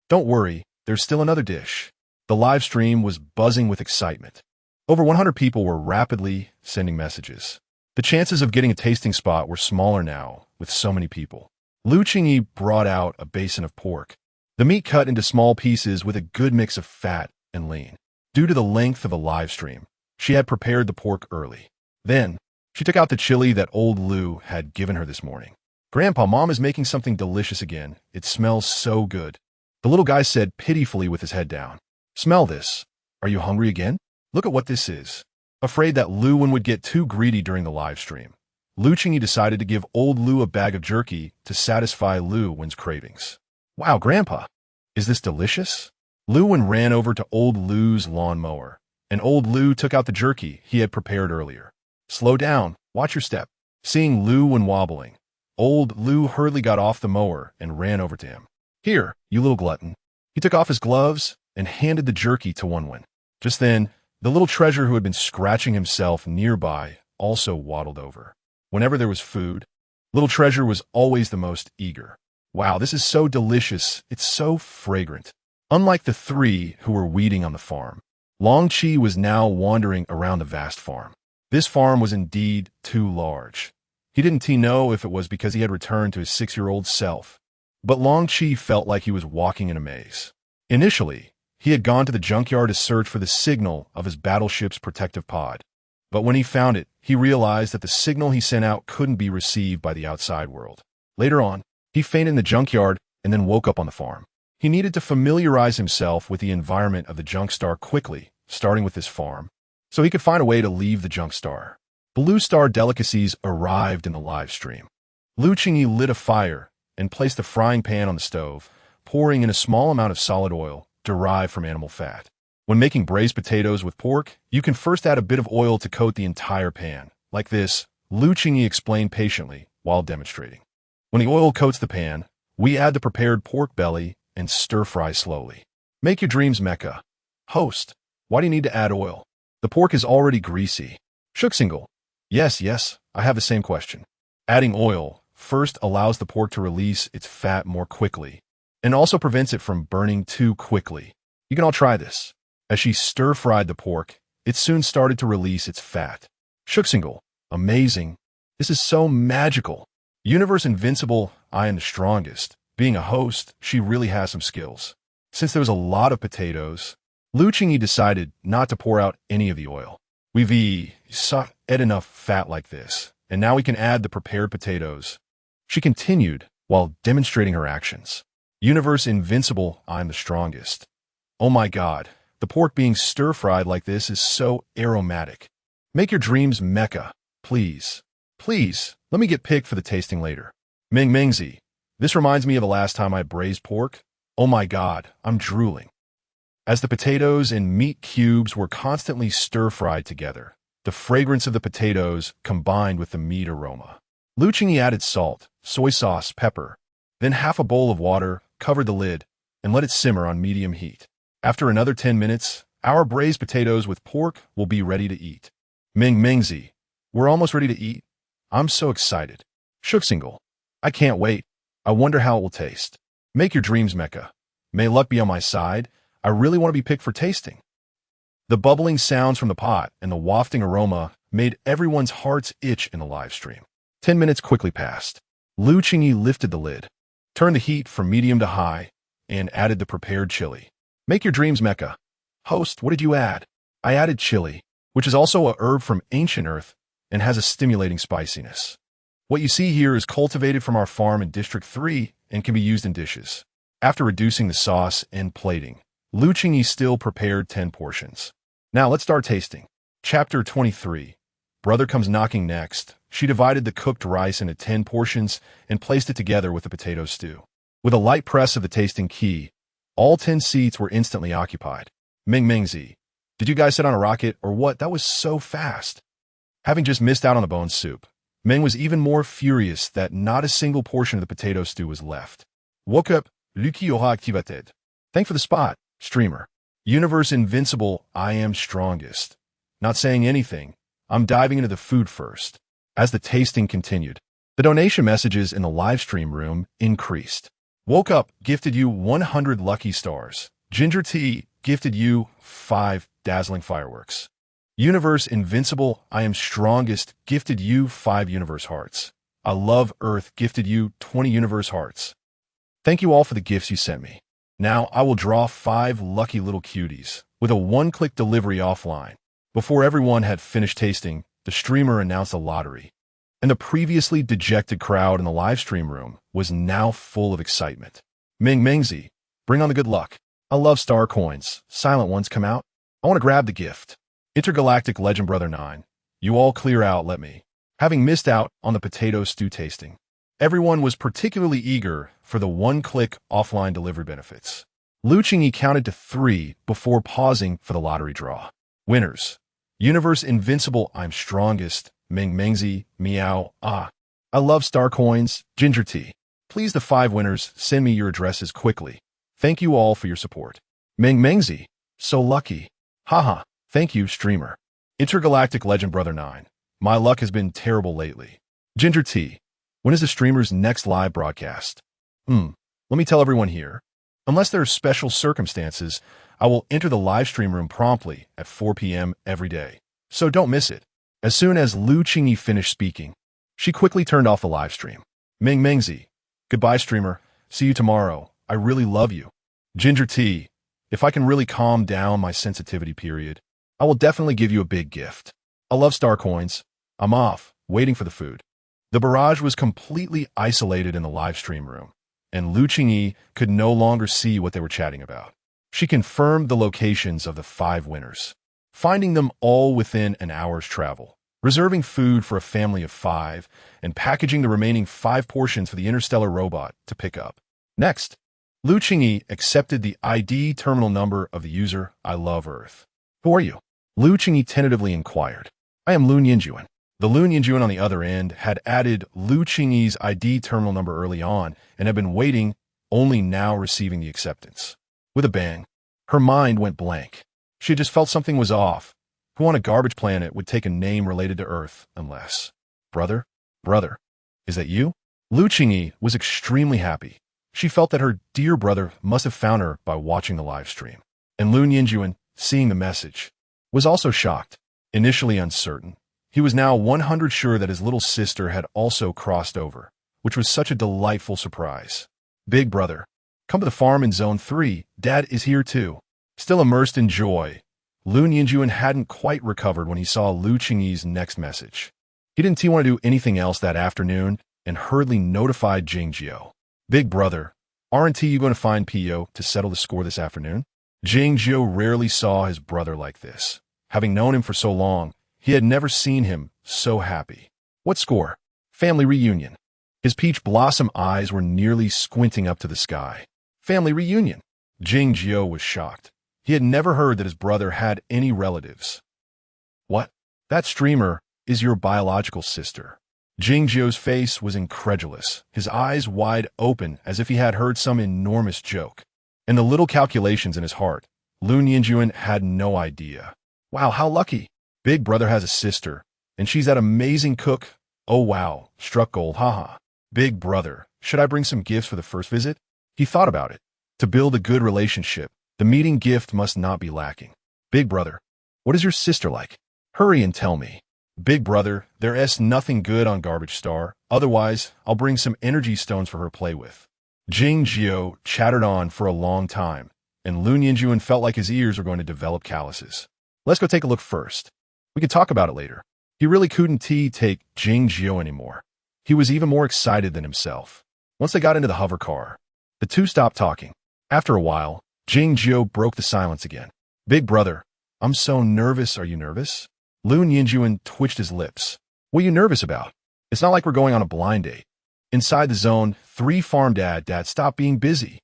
S1: Don't worry, there's still another dish. The live stream was buzzing with excitement. Over 100 people were rapidly sending messages. The chances of getting a tasting spot were smaller now, with so many people. Qingyi brought out a basin of pork. The meat cut into small pieces with a good mix of fat and lean. Due to the length of a live stream, she had prepared the pork early. Then, she took out the chili that old Lu had given her this morning. Grandpa, Mom is making something delicious again. It smells so good. The little guy said pitifully with his head down. Smell this. Are you hungry again? Look at what this is. Afraid that Luwen would get too greedy during the live stream, Qingyi decided to give old Lu a bag of jerky to satisfy Luwen's cravings. Wow, Grandpa, is this delicious? Luwen ran over to old Lu's lawnmower, and old Lu took out the jerky he had prepared earlier. Slow down, watch your step. Seeing Luwen wobbling, old Lu hurriedly got off the mower and ran over to him. Here, you little glutton. He took off his gloves and handed the jerky to Wenwen. Just then, the little treasure who had been scratching himself nearby also waddled over. Whenever there was food, little treasure was always the most eager. Wow, this is so delicious. It's so fragrant. Unlike the 3 who were weeding on the farm, Long Chi was now wandering around the vast farm. This farm was indeed too large. He didn't know if it was because he had returned to his 6-year-old self, but Long Chi felt like he was walking in a maze. Initially, he had gone to the junkyard to search for the signal of his battleship's protective pod. But when he found it, he realized that the signal he sent out couldn't be received by the outside world. Later on, he fainted in the junkyard and then woke up on the farm. He needed to familiarize himself with the environment of the junk star quickly, starting with this farm, so he could find a way to leave the junk star. Blue Star delicacies arrived in the live stream. Qingyi lit a fire and placed a frying pan on the stove, pouring in a small amount of solid oil derived from animal fat. When making braised potatoes with pork, you can first add a bit of oil to coat the entire pan. Like this, Qingyi explained patiently while demonstrating. When the oil coats the pan, we add the prepared pork belly and stir-fry slowly. Make your dreams Mecca. Host, why do you need to add oil? The pork is already greasy. Single. Yes, I have the same question. Adding oil first allows the pork to release its fat more quickly, and also prevents it from burning too quickly. You can all try this. As she stir-fried the pork, it soon started to release its fat. Single. Amazing. This is so magical. Universe invincible, I am the strongest. Being a host, she really has some skills. Since there was a lot of potatoes, Qingyi decided not to pour out any of the oil. We've ate enough fat like this, and now we can add the prepared potatoes. She continued while demonstrating her actions. Universe invincible, I'm the strongest. Oh my god, the pork being stir-fried like this is so aromatic. Make your dreams Mecca, please. Please, let me get picked for the tasting later. Mingzi, this reminds me of the last time I braised pork. Oh my god, I'm drooling. As the potatoes and meat cubes were constantly stir-fried together, the fragrance of the potatoes combined with the meat aroma. Qingyi added salt, soy sauce, pepper, then half a bowl of water, covered the lid, and let it simmer on medium heat. After another 10 minutes, our braised potatoes with pork will be ready to eat. Mingzi, we're almost ready to eat. I'm so excited. Single. I can't wait. I wonder how it will taste. Make your dreams Mecca. May luck be on my side. I really want to be picked for tasting. The bubbling sounds from the pot and the wafting aroma made everyone's hearts itch in the live stream. 10 minutes quickly passed. Qingyi lifted the lid, turned the heat from medium to high, and added the prepared chili. Make your dreams Mecca. Host, what did you add? I added chili, which is also a herb from ancient earth and has a stimulating spiciness. What you see here is cultivated from our farm in District 3 and can be used in dishes. After reducing the sauce and plating, Qingyi still prepared 10 portions. Now let's start tasting. Chapter 23. Brother comes knocking next. She divided the cooked rice into 10 portions and placed it together with the potato stew. With a light press of the tasting key, all 10 seats were instantly occupied. Mingzi, did you guys sit on a rocket or what? That was so fast. Having just missed out on the bone soup, Ming was even more furious that not a single portion of the potato stew was left. Woke up, Luki aura activated. Thank for the spot, streamer. Universe invincible, I am strongest. Not saying anything, I'm diving into the food first. As the tasting continued, the donation messages in the live stream room increased. Woke up, gifted you 100 lucky stars. Ginger tea, gifted you 5 dazzling fireworks. Universe invincible, I am strongest, gifted you 5 universe hearts. I love Earth, gifted you 20 universe hearts. Thank you all for the gifts you sent me. Now I will draw 5 lucky little cuties with a one-click delivery offline. Before everyone had finished tasting, the streamer announced a lottery, and the previously dejected crowd in the live stream room was now full of excitement. Mingzi, bring on the good luck. I love star coins. Silent ones come out. I want to grab the gift. Intergalactic Legend Brother 9. You all clear out, let me. Having missed out on the potato stew tasting, everyone was particularly eager for the one-click offline delivery benefits. Qingyi counted to 3 before pausing for the lottery draw. Winners. Universe invincible, I'm strongest. Mingzi, meow, ah. I love star coins. Ginger tea. Please the 5 winners send me your addresses quickly. Thank you all for your support. Mingzi. So lucky. Haha. Thank you, streamer. Intergalactic Legend Brother 9. My luck has been terrible lately. Ginger tea. When is the streamer's next live broadcast? Let me tell everyone here. Unless there are special circumstances, I will enter the live stream room promptly at 4 p.m. every day. So don't miss it. As soon as Lu Qingyi finished speaking, she quickly turned off the live stream. Ming Mingzi, goodbye streamer, see you tomorrow, I really love you. Ginger tea, if I can really calm down my sensitivity period, I will definitely give you a big gift. I love star coins. I'm off, waiting for the food. The barrage was completely isolated in the live stream room, and Lu Qingyi could no longer see what they were chatting about. She confirmed the locations of the 5 winners, finding them all within an hour's travel, reserving food for a family of 5, and packaging the remaining 5 portions for the interstellar robot to pick up. Next, Lu Qingyi accepted the ID terminal number of the user I Love Earth. Who are you? Lu Qingyi tentatively inquired. I am Lu Yinjuan. The Lu Yinjuan on the other end had added Lu Qingyi's ID terminal number early on and had been waiting, only now receiving the acceptance. With a bang, her mind went blank. She had just felt something was off. Who on a garbage planet would take a name related to Earth unless... Brother? Is that you? Lu Qingyi was extremely happy. She felt that her dear brother must have found her by watching the live stream. And Lu Yinjuan, seeing the message, was also shocked. Initially uncertain, he was now 100% sure that his little sister had also crossed over, which was such a delightful surprise. Big brother, come to the farm in Zone 3, Dad is here too. Still immersed in joy, Lu Yinjuan hadn't quite recovered when he saw Lu Qingyi's next message. He didn't want to do anything else that afternoon and hurriedly notified Qingyi. Big brother, aren't you going to find P.O. to settle the score this afternoon? Qingyi rarely saw his brother like this. Having known him for so long, he had never seen him so happy. What score? Family reunion. His peach blossom eyes were nearly squinting up to the sky. Family reunion. Qingyi was shocked. He had never heard that his brother had any relatives. What? That streamer is your biological sister. Qingyi's face was incredulous, his eyes wide open as if he had heard some enormous joke. And the little calculations in his heart, Lu Yinjuan had no idea. Wow, how lucky. Big brother has a sister, and she's that amazing cook. Oh wow, struck gold, haha. Big brother, should I bring some gifts for the first visit? He thought about it. To build a good relationship, the meeting gift must not be lacking. Big brother, what is your sister like? Hurry and tell me. Big brother, there's nothing good on Garbage Star, otherwise I'll bring some energy stones for her to play with. Qingyi chattered on for a long time, and Lu Yinjuan felt like his ears were going to develop calluses. Let's go take a look first. We could talk about it later. He really couldn't take Qingyi anymore. He was even more excited than himself. Once they got into the hover car, the two stopped talking. After a while, Qingyi broke the silence again. Big brother, I'm so nervous. Are you nervous? Lu Yinjuan twitched his lips. What are you nervous about? It's not like we're going on a blind date. Inside the Zone 3 farm, Dad, stop being busy.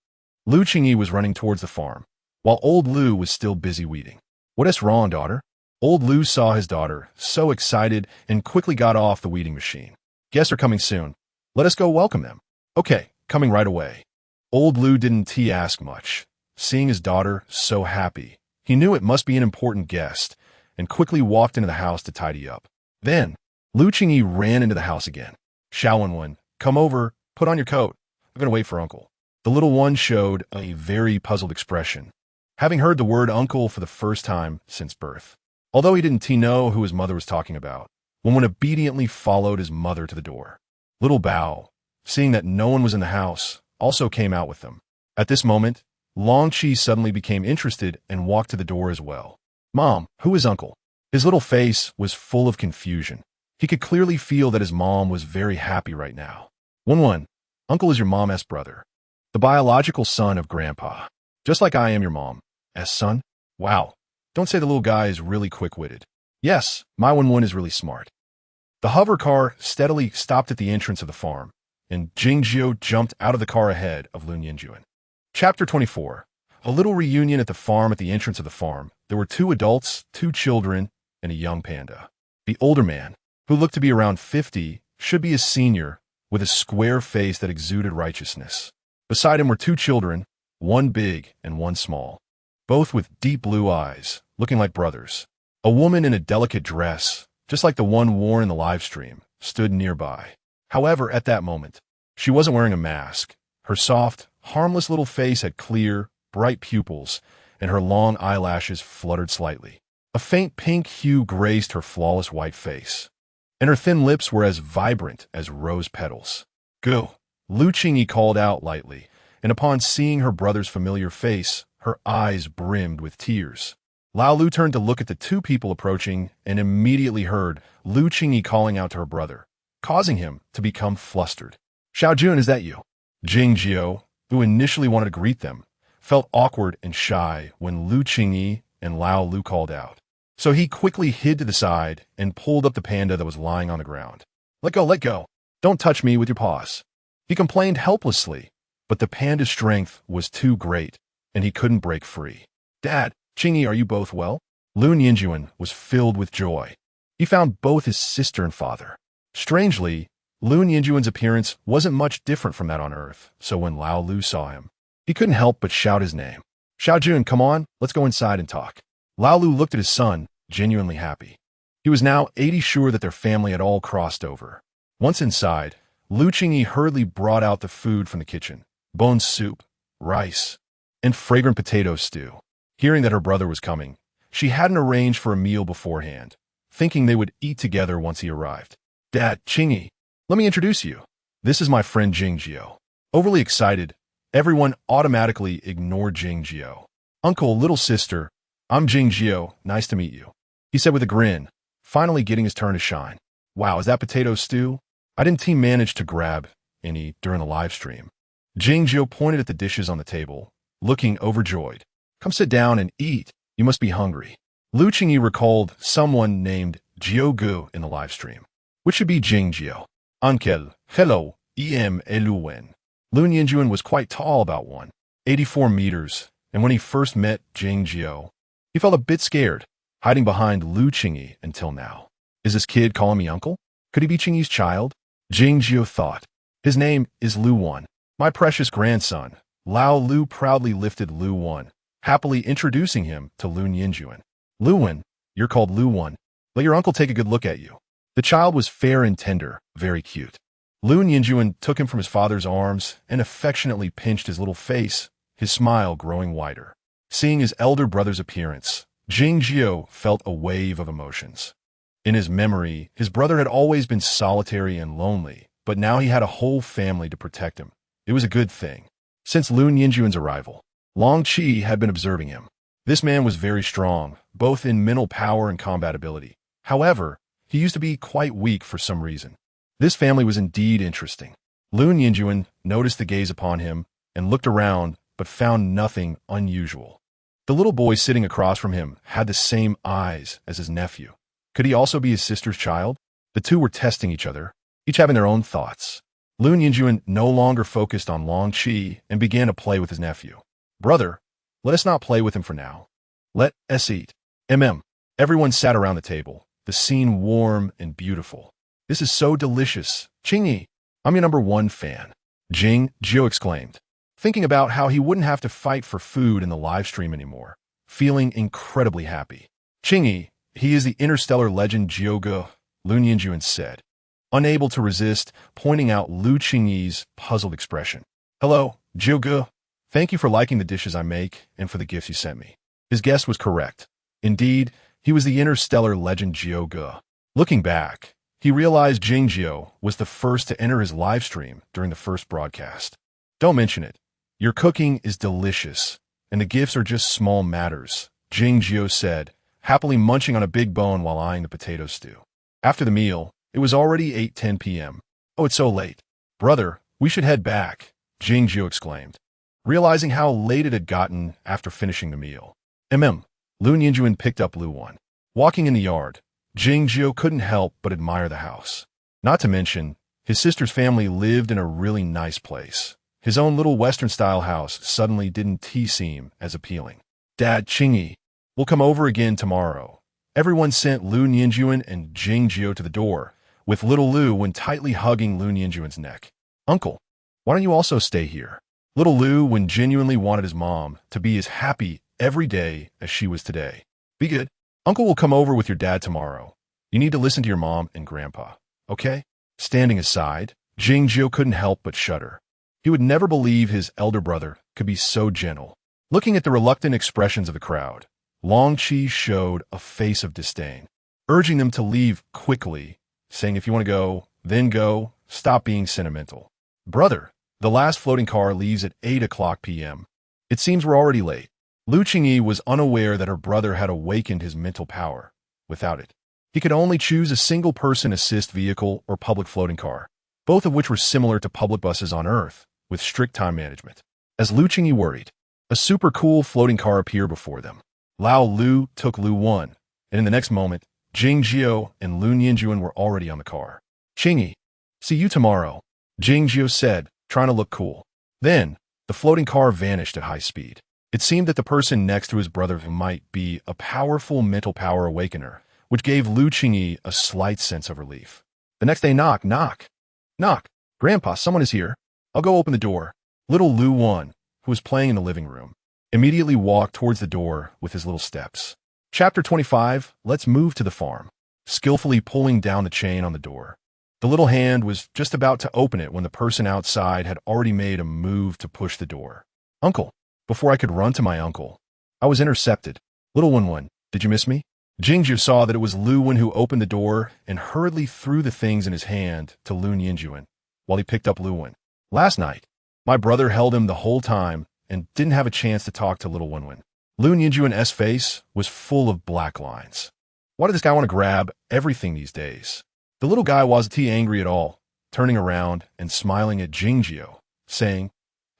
S1: Lu Qingyi was running towards the farm, while old Lu was still busy weeding. What is wrong, daughter? Old Lu saw his daughter, so excited, and quickly got off the weeding machine. Guests are coming soon. Let us go welcome them. Okay, coming right away. Old Lu didn't ask much. Seeing his daughter so happy, he knew it must be an important guest, and quickly walked into the house to tidy up. Then, Lu Qingyi ran into the house again. Xiaowenwen, come over, put on your coat. I'm going to wait for Uncle. The little one showed a very puzzled expression, having heard the word uncle for the first time since birth. Although he didn't know who his mother was talking about, Wenwen obediently followed his mother to the door. Little Bao, seeing that no one was in the house, also came out with them. At this moment, Longqi suddenly became interested and walked to the door as well. Mom, who is Uncle? His little face was full of confusion. He could clearly feel that his mom was very happy right now. Wenwen, Uncle is your mom's brother, the biological son of Grandpa. Just like I am your mom's son? Wow. Don't say the little guy is really quick-witted. Yes, my Wenwen is really smart. The hover car steadily stopped at the entrance of the farm, and Qingyi jumped out of the car ahead of Lu Yinjuan. Chapter 24. A little reunion at the farm. At the entrance of the farm, there were 2 adults, 2 children, and a young panda. The older man, who looked to be around 50, should be a senior, with a square face that exuded righteousness. Beside him were 2 children, one big and one small, both with deep blue eyes, looking like brothers. A woman in a delicate dress, just like the one worn in the live stream, stood nearby. However, at that moment, she wasn't wearing a mask. Her soft, harmless little face had clear, bright pupils, and her long eyelashes fluttered slightly. A faint pink hue graced her flawless white face, and her thin lips were as vibrant as rose petals. Go, Lu Qingyi called out lightly, and upon seeing her brother's familiar face, her eyes brimmed with tears. Lao Lu turned to look at the two people approaching and immediately heard Lu Qingyi calling out to her brother, causing him to become flustered. Xiaojun, is that you? Qingyi, who initially wanted to greet them, felt awkward and shy when Lu Qingyi and Lao Lu called out. So he quickly hid to the side and pulled up the panda that was lying on the ground. Let go, let go. Don't touch me with your paws. He complained helplessly, but the panda's strength was too great, and he couldn't break free. Dad, Qingyi, are you both well? Lu Ninjuan was filled with joy. He found both his sister and father. Strangely, Lu Ninjuan's appearance wasn't much different from that on Earth, so when Lao Lu saw him, he couldn't help but shout his name. Xiaojun, come on, let's go inside and talk. Lao Lu looked at his son, genuinely happy. He was now 80% sure that their family had all crossed over. Once inside, Lu Qingyi hurriedly brought out the food from the kitchen, bone soup, rice, and fragrant potato stew. Hearing that her brother was coming, she hadn't arranged for a meal beforehand, thinking they would eat together once he arrived. Dad, Qingyi, let me introduce you. This is my friend Qingyi. Overly excited, everyone automatically ignored Qingyi. Uncle, little sister, I'm Qingyi, nice to meet you, he said with a grin, finally getting his turn to shine. Wow, is that potato stew? I didn't manage to grab any during the live stream. Qingyi pointed at the dishes on the table, looking overjoyed. Come sit down and eat, you must be hungry. Lu Qingyi recalled someone named Jiugu in the live stream, which should be Qingyi. Uncle, hello, Eluwen. Lu Ninjuan was quite tall, about 184 meters, and when he first met Qingyi, he felt a bit scared, hiding behind Lu Qingyi until now. Is this kid calling me uncle? Could he be Qingyi's child? Qingyi thought. His name is Lu Wan, my precious grandson. Lao Lu proudly lifted Lu Wan, happily introducing him to Lu Ninjuan. Lu Wan, you're called Lu Wan. Let your uncle take a good look at you. The child was fair and tender, very cute. Lu Ninjuan took him from his father's arms and affectionately pinched his little face, his smile growing wider. Seeing his elder brother's appearance, Qingyi felt a wave of emotions. In his memory, his brother had always been solitary and lonely, but now he had a whole family to protect him. It was a good thing. Since Lu Ninjuan's arrival, Long Qi had been observing him. This man was very strong, both in mental power and combat ability. However, he used to be quite weak for some reason. This family was indeed interesting. Lu Ninjuan noticed the gaze upon him and looked around, but found nothing unusual. The little boy sitting across from him had the same eyes as his nephew. Could he also be his sister's child? The two were testing each other, each having their own thoughts. Lu Ninjuan no longer focused on Long Qi and began to play with his nephew. Brother, let us not play with him for now. Let us eat. Everyone sat around the table, the scene warm and beautiful. This is so delicious. Qingyi, I'm your #1 fan. Qingyi exclaimed, thinking about how he wouldn't have to fight for food in the live stream anymore, feeling incredibly happy. Qingyi, he is the interstellar legend Jiugu, Lu Ninjuan said, unable to resist pointing out Lu Qingyi's puzzled expression. Hello, Jiugu. Thank you for liking the dishes I make and for the gifts you sent me. His guess was correct. Indeed, he was the interstellar legend Jiugu. Looking back, he realized Qingyi was the first to enter his live stream during the first broadcast. Don't mention it. Your cooking is delicious, and the gifts are just small matters, Qingyi said, happily munching on a big bone while eyeing the potato stew. After the meal, it was already 8:10 p.m. Oh, it's so late. Brother, we should head back, Qingyi exclaimed, realizing how late it had gotten after finishing the meal. Lu Ninjuan picked up Lu Wan. Walking in the yard, Qingyi couldn't help but admire the house. Not to mention, his sister's family lived in a really nice place. His own little Western-style house suddenly didn't seem as appealing. Dad, Qingyi, we'll come over again tomorrow. Everyone sent Lu Ninjuan and Qingyi to the door, with little Lu Wan tightly hugging Lu Ninjuan's neck. Uncle, why don't you also stay here? Little Lu Wan genuinely wanted his mom to be as happy every day as she was today. Be good. Uncle will come over with your dad tomorrow. You need to listen to your mom and grandpa, okay? Standing aside, Qingyi couldn't help but shudder. He would never believe his elder brother could be so gentle. Looking at the reluctant expressions of the crowd, Long Qi showed a face of disdain, urging them to leave quickly, saying if you want to go, then go, stop being sentimental. Brother, the last floating car leaves at 8 o'clock p.m. It seems we're already late. Qingyi was unaware that her brother had awakened his mental power. Without it, he could only choose a single-person assist vehicle or public floating car, both of which were similar to public buses on Earth, with strict time management. As Qingyi worried, a super cool floating car appeared before them. Lu took Lu 1, and in the next moment, Jingjiu and Lu Nianjuan were already on the car. Qingyi, see you tomorrow, Jingjiu said, trying to look cool. Then, the floating car vanished at high speed. It seemed that the person next to his brother might be a powerful mental power awakener, which gave Qingyi a slight sense of relief. The next day, knock. Grandpa, someone is here. I'll go open the door. Little Lu 1, who was playing in the living room, immediately walked towards the door with his little steps. Chapter 25, let's move to the farm. Skillfully pulling down the chain on the door. The little hand was just about to open it when the person outside had already made a move to push the door. Uncle. Before I could run to my uncle, I was intercepted. Little one, did you miss me? Jingjiu saw that it was Lu Wen who opened the door and hurriedly threw the things in his hand to Lu Nianjuan while he picked up Lu Wen. Last night, my brother held him the whole time and didn't have a chance to talk to little Wen. Lu Nianjuan's face was full of black lines. Why did this guy want to grab everything these days? The little guy wasn't angry at all, turning around and smiling at Jingjiu, saying,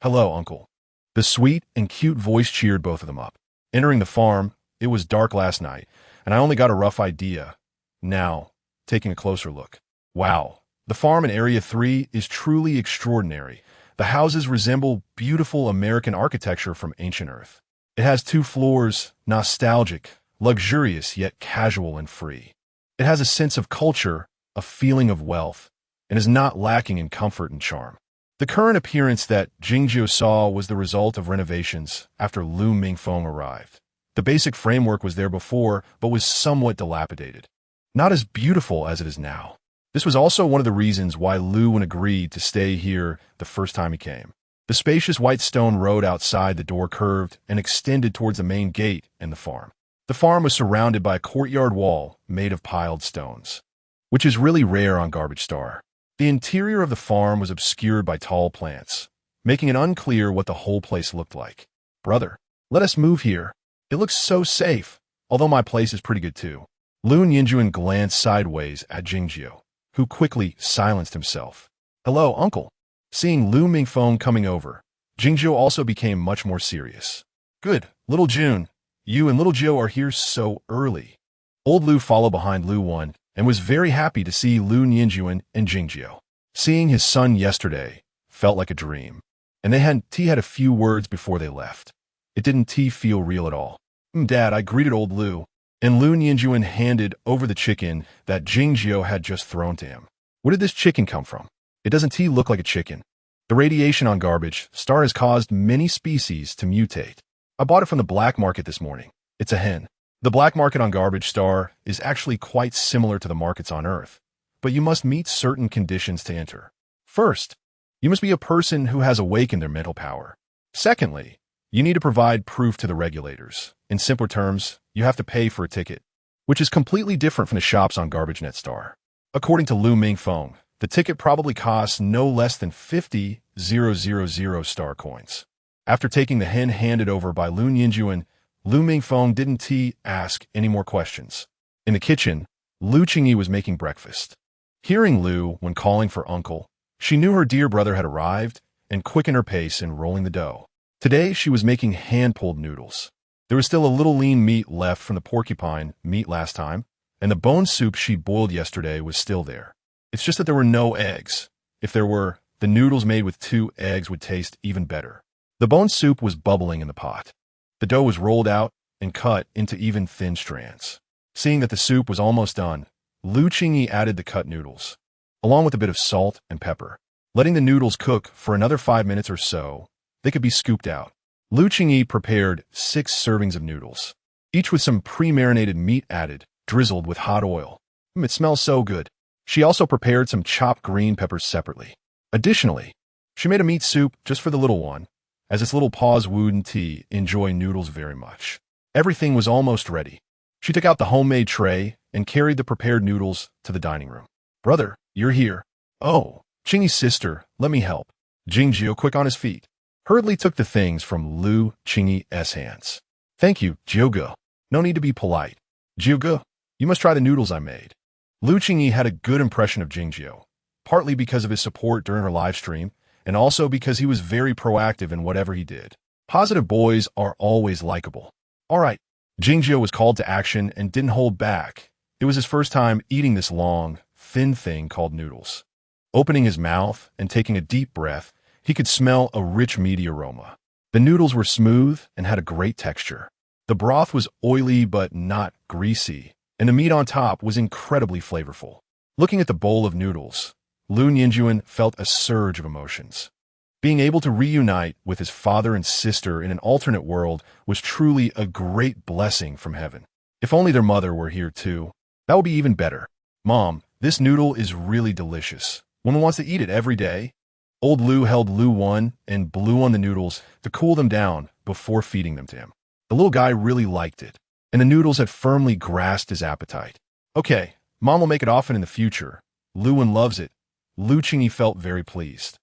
S1: "Hello, uncle." The sweet and cute voice cheered both of them up. Entering the farm, it was dark last night, and I only got a rough idea. Now, taking a closer look. Wow, the farm in Area 3 is truly extraordinary. The houses resemble beautiful American architecture from ancient Earth. It has 2 floors, nostalgic, luxurious yet casual and free. It has a sense of culture, a feeling of wealth, and is not lacking in comfort and charm. The current appearance that Jingjiu saw was the result of renovations after Lu Mingfeng arrived. The basic framework was there before, but was somewhat dilapidated. Not as beautiful as it is now. This was also one of the reasons why Lu Wen agreed to stay here the first time he came. The spacious white stone road outside the door curved and extended towards the main gate and the farm. The farm was surrounded by a courtyard wall made of piled stones, which is really rare on Garbage Star. The interior of the farm was obscured by tall plants, making it unclear what the whole place looked like. Brother, let us move here. It looks so safe, although my place is pretty good too. Lu Nianjuan glanced sideways at Jingjiu, who quickly silenced himself. Hello, uncle. Seeing Lu Mingfeng coming over, Jingjiu also became much more serious. Good, little Jun. You and little Jiu are here so early. Old Lu followed behind Lu Wen and was very happy to see Lu Nianjuan and Jingjiu. Seeing his son yesterday felt like a dream, and they had a few words before they left. It didn't feel real at all. Dad, I greeted old Lu, and Lu Nianjuan handed over the chicken that Jingjiu had just thrown to him. Where did this chicken come from? It doesn't look like a chicken. The radiation on Garbage Star has caused many species to mutate. I bought it from the black market this morning. It's a hen. The black market on Garbage Star is actually quite similar to the markets on Earth, but you must meet certain conditions to enter. First, you must be a person who has awakened their mental power. Secondly, you need to provide proof to the regulators. In simpler terms, you have to pay for a ticket, which is completely different from the shops on GarbageNet Star. According to Lu Mingfeng, the ticket probably costs no less than 50,000 star coins. After taking the hen handed over by Lu Nianjuan, Lu Mingfeng didn't ask any more questions. In the kitchen, Lu Qingyi was making breakfast. Hearing Lu when calling for uncle, she knew her dear brother had arrived and quickened her pace in rolling the dough. Today, she was making hand-pulled noodles. There was still a little lean meat left from the porcupine meat last time, and the bone soup she boiled yesterday was still there. It's just that there were no eggs. If there were, the noodles made with 2 eggs would taste even better. The bone soup was bubbling in the pot. The dough was rolled out and cut into even thin strands. Seeing that the soup was almost done, Lu Qingyi added the cut noodles, along with a bit of salt and pepper. Letting the noodles cook for another 5 minutes or so, they could be scooped out. Lu Qingyi prepared 6 servings of noodles, each with some pre-marinated meat added, drizzled with hot oil. It smells so good. She also prepared some chopped green peppers separately. Additionally, she made a meat soup just for the little one, as its little paws wouldn't enjoy noodles very much. Everything was almost ready. She took out the homemade tray and carried the prepared noodles to the dining room. Brother, you're here. Oh, Qingyi's sister, let me help. Qingyi, quick on his feet, hurriedly took the things from Lu Qingyi's hands. Thank you, Jioge. No need to be polite. Jioge, you must try the noodles I made. Lu Qingyi had a good impression of Qingyi, partly because of his support during her live stream, and also because he was very proactive in whatever he did. Positive boys are always likable. All right. Qingyi was called to action and didn't hold back. It was his first time eating this long, thin thing called noodles. Opening his mouth and taking a deep breath, he could smell a rich meaty aroma. The noodles were smooth and had a great texture. The broth was oily but not greasy, and the meat on top was incredibly flavorful. Looking at the bowl of noodles, Lu Qingyi felt a surge of emotions. Being able to reunite with his father and sister in an alternate world was truly a great blessing from heaven. If only their mother were here too. That would be even better. Mom, this noodle is really delicious. Woman wants to eat it every day. Old Lu held Lu one and blew on the noodles to cool them down before feeding them to him. The little guy really liked it, and the noodles had firmly grasped his appetite. Okay, Mom will make it often in the future. Lu one loves it. Lu Qingyi felt very pleased.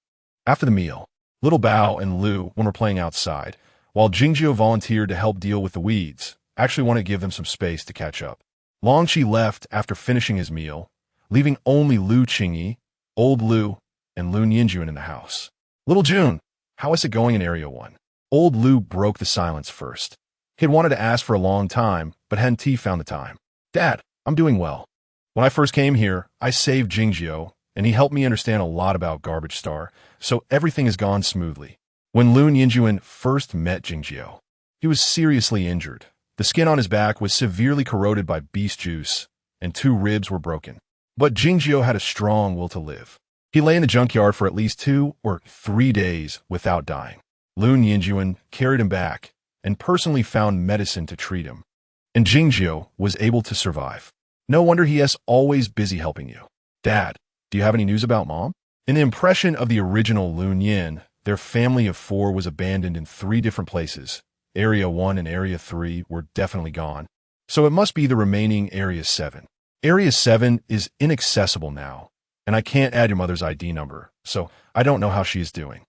S1: After the meal, Little Bao and Lu were playing outside, while Qingyi volunteered to help deal with the weeds, actually wanted to give them some space to catch up. Long Qi left after finishing his meal, leaving only Lu Qingyi, Old Lu, and Lu Qingyi in the house. Little June, how is it going in Area 1? Old Lu broke the silence first. He had wanted to ask for a long time, but hadn't found the time. Dad, I'm doing well. When I first came here, I saved Qingyi, and he helped me understand a lot about Garbage Star, so everything has gone smoothly. When Lu Qingyi first met Qingyi, he was seriously injured. The skin on his back was severely corroded by beast juice, and 2 ribs were broken. But Qingyi had a strong will to live. He lay in the junkyard for at least 2 or 3 days without dying. Lu Qingyi carried him back and personally found medicine to treat him. And Qingyi was able to survive. No wonder he is always busy helping you. Dad, do you have any news about Mom? In the impression of the original Lu Yin, their family of 4 was abandoned in 3 different places. Area 1 and Area 3 were definitely gone. So it must be the remaining Area 7. Area 7 is inaccessible now, and I can't add your mother's ID number, so I don't know how she is doing.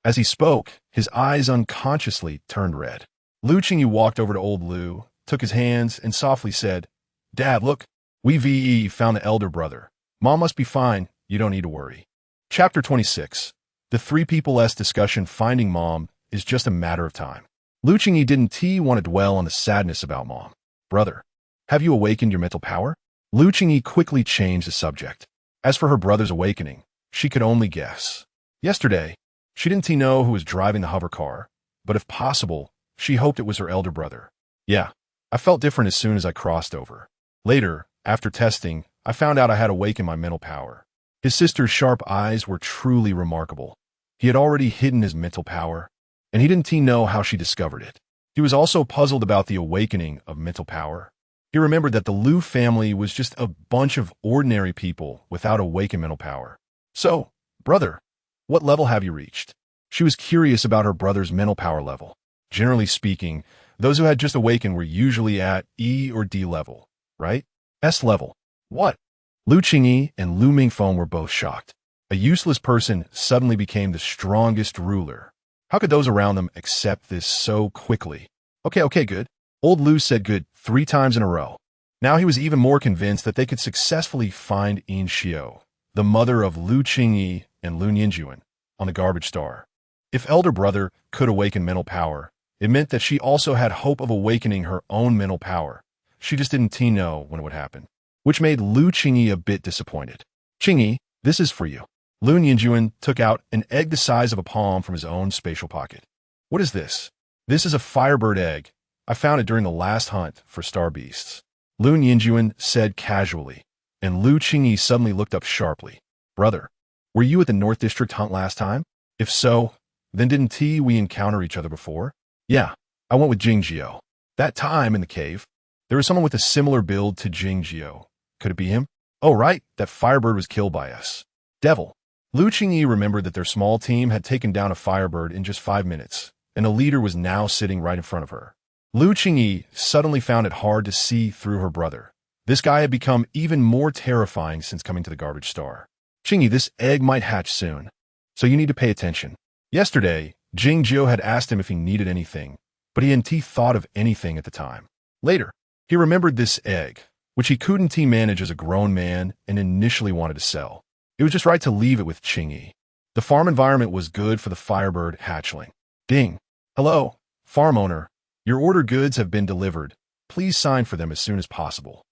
S1: As he spoke, his eyes unconsciously turned red. Lu Qingyi walked over to Old Lu, took his hands, and softly said, Dad, look, we found the elder brother. Mom must be fine, you don't need to worry. Chapter 26. The 3 people's discussion finding Mom is just a matter of time. Lu Qingyi didn't want to dwell on the sadness about Mom. Brother, have you awakened your mental power? Lu Qingyi quickly changed the subject. As for her brother's awakening, she could only guess. Yesterday, she didn't know who was driving the hover car, but if possible, she hoped it was her elder brother. Yeah, I felt different as soon as I crossed over. Later, after testing, I found out I had awakened my mental power. His sister's sharp eyes were truly remarkable. He had already hidden his mental power, and he didn't know how she discovered it. He was also puzzled about the awakening of mental power. He remembered that the Lu family was just a bunch of ordinary people without awakened mental power. So, brother, what level have you reached? She was curious about her brother's mental power level. Generally speaking, those who had just awakened were usually at E or D level, right? S level. What? Lu Qingyi and Lu Mingfeng were both shocked. A useless person suddenly became the strongest ruler. How could those around them accept this so quickly? Okay, good. Old Lu said good 3 times in a row. Now he was even more convinced that they could successfully find Yin Xiao, the mother of Lu Qingyi and Lu Qingyi, on the Garbage Star. If elder brother could awaken mental power, it meant that she also had hope of awakening her own mental power. She just didn't know when it would happen, which made Lu Qingyi a bit disappointed. Qingyi, this is for you. Lu Qingyi took out an egg the size of a palm from his own spatial pocket. What is this? This is a firebird egg. I found it during the last hunt for star beasts. Lu Qingyi said casually, and Lu Qingyi suddenly looked up sharply. Brother, were you at the North District hunt last time? If so, then didn't we encounter each other before? Yeah, I went with Qingyi. That time in the cave, there was someone with a similar build to Qingyi. Could it be him? Oh, right, that firebird was killed by us. Devil. Lu Qingyi remembered that their small team had taken down a firebird in just 5 minutes, and the leader was now sitting right in front of her. Lu Qingyi suddenly found it hard to see through her brother. This guy had become even more terrifying since coming to the garbage star. Qingyi, this egg might hatch soon, so you need to pay attention. Yesterday, Jingjiu had asked him if he needed anything, but he hadn't thought of anything at the time. Later, he remembered this egg, which he couldn't manage as a grown man and initially wanted to sell. It was just right to leave it with Qingyi. The farm environment was good for the firebird hatchling. Ding. Hello, farm owner. Your order goods have been delivered. Please sign for them as soon as possible.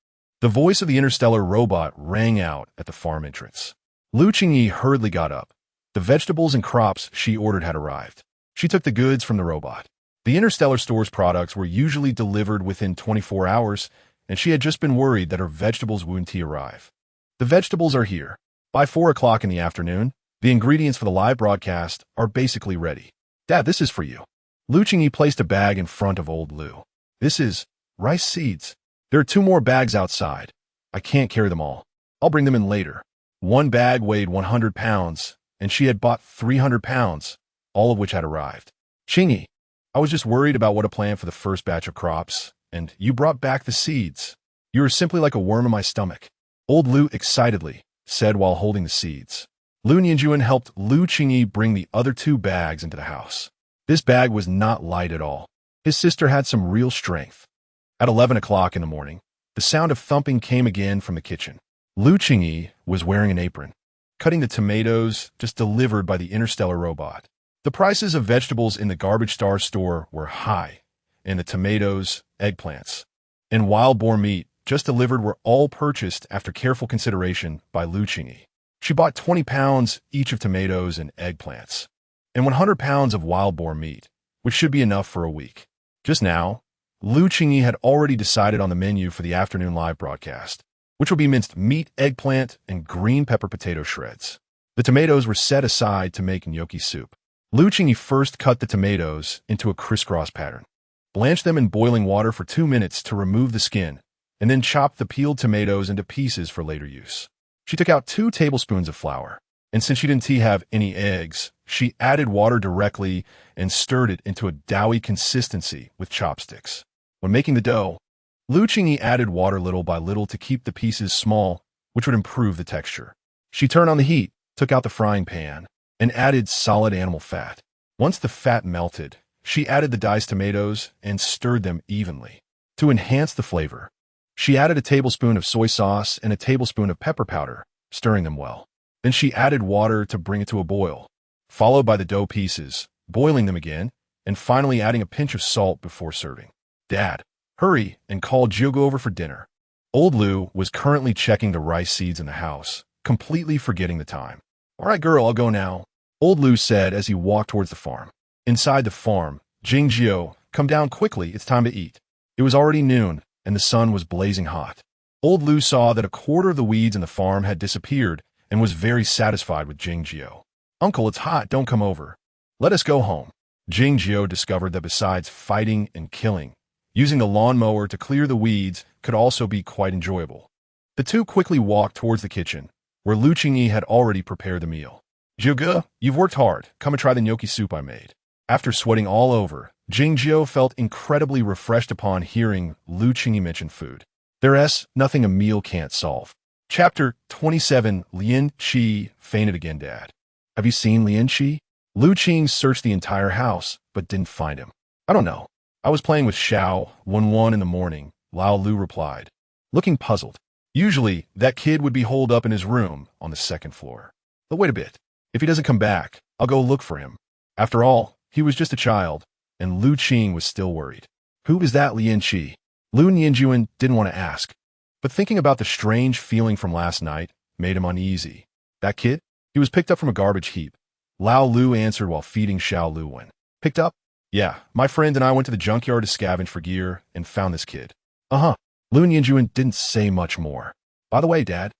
S1: The voice of the interstellar robot rang out at the farm entrance. Lu Qingyi hurriedly got up. The vegetables and crops she ordered had arrived. She took the goods from the robot. The interstellar store's products were usually delivered within 24 hours, and she had just been worried that her vegetables wouldn't arrive. The vegetables are here. By 4 o'clock in the afternoon, the ingredients for the live broadcast are basically ready. Dad, this is for you. Lu Qingyi placed a bag in front of old Lu. This is rice seeds. There are 2 more bags outside. I can't carry them all. I'll bring them in later. One bag weighed 100 pounds, and she had bought 300 pounds, all of which had arrived. Qingyi, I was just worried about what to plant for the first batch of crops, and you brought back the seeds. You are simply like a worm in my stomach. Old Lu excitedly said while holding the seeds. Lu Nianjuan helped Lu Qingyi bring the other 2 bags into the house. This bag was not light at all. His sister had some real strength. At 11 o'clock in the morning, the sound of thumping came again from the kitchen. Lu Qingyi was wearing an apron, cutting the tomatoes just delivered by the interstellar robot. The prices of vegetables in the garbage star store were high, and the tomatoes, eggplants, and wild boar meat just delivered were all purchased after careful consideration by Lu Qingyi. She bought 20 pounds each of tomatoes and eggplants, and 100 pounds of wild boar meat, which should be enough for a week. Just now, Lu Qingyi had already decided on the menu for the afternoon live broadcast, which will be minced meat, eggplant, and green pepper potato shreds. The tomatoes were set aside to make gnocchi soup. Lu Qingyi first cut the tomatoes into a crisscross pattern, blanched them in boiling water for 2 minutes to remove the skin, and then chopped the peeled tomatoes into pieces for later use. She took out 2 tablespoons of flour, and since she didn't have any eggs, she added water directly and stirred it into a doughy consistency with chopsticks. When making the dough, Lu Qingyi added water little by little to keep the pieces small, which would improve the texture. She turned on the heat, took out the frying pan, and added solid animal fat. Once the fat melted, she added the diced tomatoes and stirred them evenly. To enhance the flavor, she added a tablespoon of soy sauce and a tablespoon of pepper powder, stirring them well. Then she added water to bring it to a boil, followed by the dough pieces, boiling them again, and finally adding a pinch of salt before serving. Dad, hurry and call Jiugu over for dinner. Old Lu was currently checking the rice seeds in the house, completely forgetting the time. All right, girl, I'll go now, Old Lu said as he walked towards the farm. Inside the farm, Jingjiu, come down quickly, it's time to eat. It was already noon, and the sun was blazing hot. Old Lu saw that a quarter of the weeds in the farm had disappeared and was very satisfied with Jingjiu. Uncle, it's hot, don't come over. Let us go home. Jingjiu discovered that besides fighting and killing, using the lawnmower to clear the weeds could also be quite enjoyable. The 2 quickly walked towards the kitchen, where Lu Qingyi had already prepared the meal. Jiuge, you've worked hard. Come and try the gnocchi soup I made. After sweating all over, Jingjiu felt incredibly refreshed upon hearing Lu Qingyi mention food. There's nothing a meal can't solve. Chapter 27. Lian Qi fainted again, Dad. Have you seen Lian Qi? Lu Qing searched the entire house, but didn't find him. I don't know. I was playing with Xiao 1-1 in the morning, Lao Lu replied, looking puzzled. Usually, that kid would be holed up in his room on the 2nd floor. But wait a bit. If he doesn't come back, I'll go look for him. After all, he was just a child, and Lu Qing was still worried. Who is that Lian Qi? Lu Nianjuan didn't want to ask, but thinking about the strange feeling from last night made him uneasy. That kid? He was picked up from a garbage heap. Lao Lu answered while feeding Xiao Lu Wen. Picked up? Yeah, my friend and I went to the junkyard to scavenge for gear and found this kid. Uh-huh. Lu Nianjuan didn't say much more. By the way, Dad,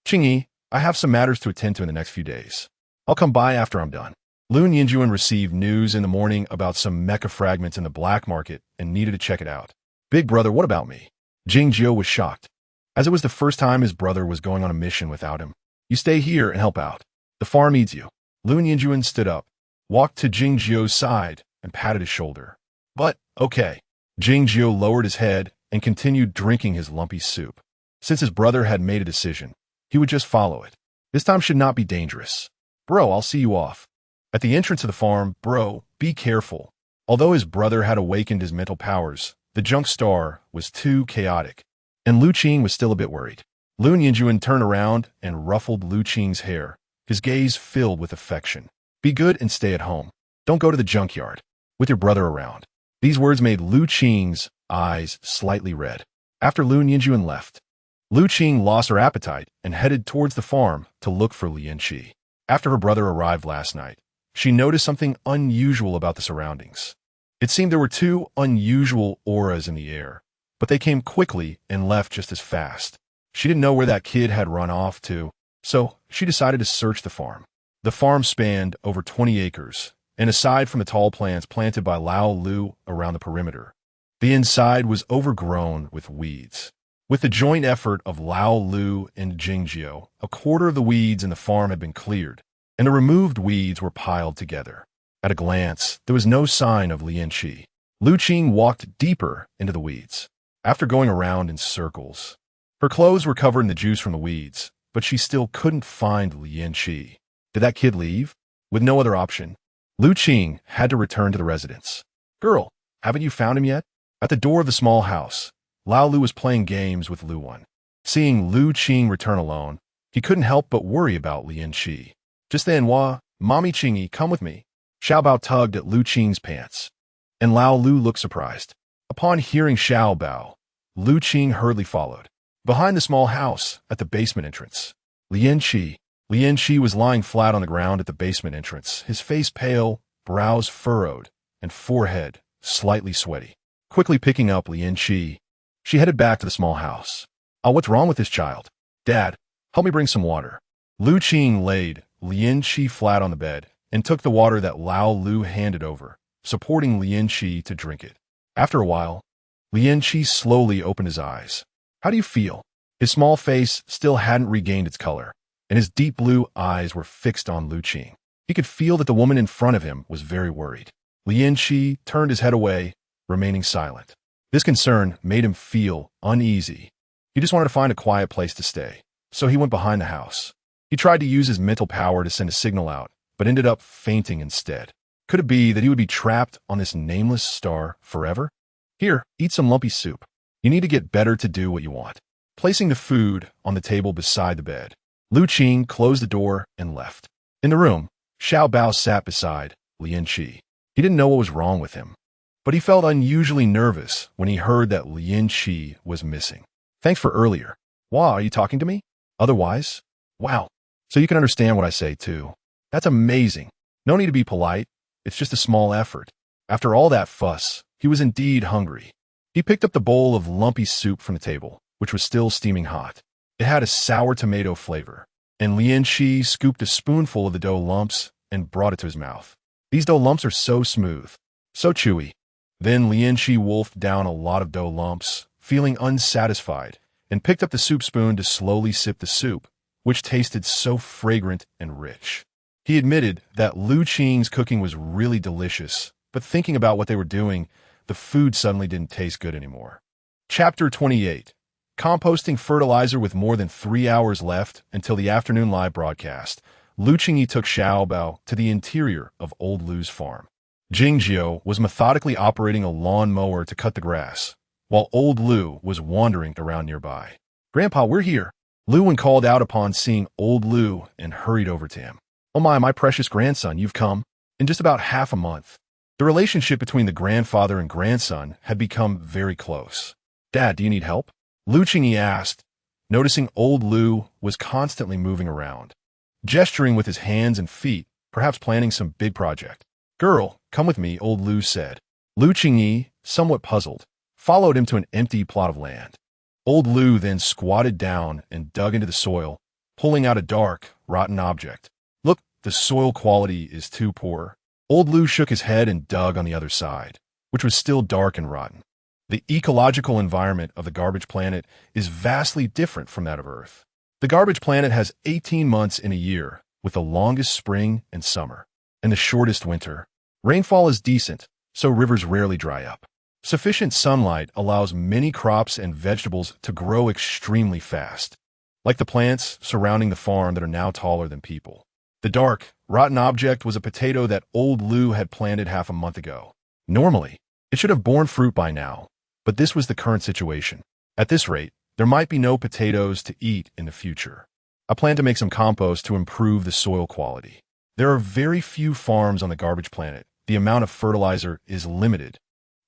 S1: Qingyi, I have some matters to attend to in the next few days. I'll come by after I'm done. Lu Nianjuan received news in the morning about some mecha fragments in the black market and needed to check it out. Big brother, what about me? Jingjiu was shocked, as it was the first time his brother was going on a mission without him. You stay here and help out. The farm needs you. Lu Nianjuan stood up, walked to Jingjiu's side, and patted his shoulder. But, okay. Qingyi lowered his head and continued drinking his lumpy soup. Since his brother had made a decision, he would just follow it. This time should not be dangerous. Bro, I'll see you off. At the entrance of the farm, bro, be careful. Although his brother had awakened his mental powers, the junk star was too chaotic, and Lu Qing was still a bit worried. Lu Yinjuan turned around and ruffled Lu Qing's hair, his gaze filled with affection. Be good and stay at home. Don't go to the junkyard with your brother around. These words made Lu Qing's eyes slightly red. After Lu Yinjuan left, Lu Qing lost her appetite and headed towards the farm to look for Lianqi. After her brother arrived last night, she noticed something unusual about the surroundings. It seemed there were two unusual auras in the air, but they came quickly and left just as fast. She didn't know where that kid had run off to, so she decided to search the farm. The farm spanned over 20 acres, and aside from the tall plants planted by Lu around the perimeter, the inside was overgrown with weeds. With the joint effort of Lu and Qingyi, a quarter of the weeds in the farm had been cleared, and the removed weeds were piled together. At a glance, there was no sign of Lianqi. Lu Qing walked deeper into the weeds. After going around in circles, her clothes were covered in the juice from the weeds, but she still couldn't find Lianqi. Did that kid leave? With no other option, Lu Qing had to return to the residence. Girl, haven't you found him yet? At the door of the small house, Lu was playing games with Luan. Seeing Lu Qing return alone, he couldn't help but worry about Lianqi. Just then, Mommy Qingyi, come with me. Xiaobao tugged at Lu Qing's pants, and Lu looked surprised. Upon hearing Xiaobao, Lu Qing hurriedly followed. Behind the small house, at the basement entrance, Lianqi was lying flat on the ground at the basement entrance, his face pale, brows furrowed, and forehead slightly sweaty. Quickly picking up Lianqi, she headed back to the small house. What's wrong with this child? Dad, help me bring some water. Lu Qing laid Lianqi flat on the bed and took the water that Lu handed over, supporting Lianqi to drink it. After a while, Lianqi slowly opened his eyes. How do you feel? His small face still hadn't regained its color, and his deep blue eyes were fixed on Lu Qing. He could feel that the woman in front of him was very worried. Lianqi turned his head away, remaining silent. This concern made him feel uneasy. He just wanted to find a quiet place to stay, so he went behind the house. He tried to use his mental power to send a signal out, but ended up fainting instead. Could it be that he would be trapped on this nameless star forever? Here, eat some lumpy soup. You need to get better to do what you want. Placing the food on the table beside the bed, Lu Qing closed the door and left. In the room, Xiaobao sat beside Lianqi. He didn't know what was wrong with him, but he felt unusually nervous when he heard that Lianqi was missing. Thanks for earlier. Wow, are you talking to me? Otherwise? Wow. So you can understand what I say, too. That's amazing. No need to be polite. It's just a small effort. After all that fuss, he was indeed hungry. He picked up the bowl of lumpy soup from the table, which was still steaming hot. It had a sour tomato flavor, and Lianqi scooped a spoonful of the dough lumps and brought it to his mouth. These dough lumps are so smooth, so chewy. Then Lianqi wolfed down a lot of dough lumps, feeling unsatisfied, and picked up the soup spoon to slowly sip the soup, which tasted so fragrant and rich. He admitted that Lu Qing's cooking was really delicious, but thinking about what they were doing, the food suddenly didn't taste good anymore. Chapter 28. Composting fertilizer. With more than 3 hours left until the afternoon live broadcast, Lu Qingyi took Xiaobao to the interior of Old Lu's farm. Qingyi was methodically operating a lawn mower to cut the grass, while Old Lu was wandering around nearby. Grandpa, we're here. Lu called out upon seeing Old Lu and hurried over to him. Oh my precious grandson, you've come. In just about half a month. The relationship between the grandfather and grandson had become very close. Dad, do you need help? Lu Qingyi asked, noticing Old Lu was constantly moving around, gesturing with his hands and feet, perhaps planning some big project. Girl, come with me, Old Lu said. Lu Qingyi, somewhat puzzled, followed him to an empty plot of land. Old Lu then squatted down and dug into the soil, pulling out a dark, rotten object. Look, the soil quality is too poor. Old Lu shook his head and dug on the other side, which was still dark and rotten. The ecological environment of the garbage planet is vastly different from that of Earth. The garbage planet has 18 months in a year, with the longest spring and summer, and the shortest winter. Rainfall is decent, so rivers rarely dry up. Sufficient sunlight allows many crops and vegetables to grow extremely fast, like the plants surrounding the farm that are now taller than people. The dark, rotten object was a potato that old Lu had planted half a month ago. Normally, it should have borne fruit by now, but this was the current situation. At this rate, there might be no potatoes to eat in the future. I plan to make some compost to improve the soil quality. There are very few farms on the garbage planet. The amount of fertilizer is limited,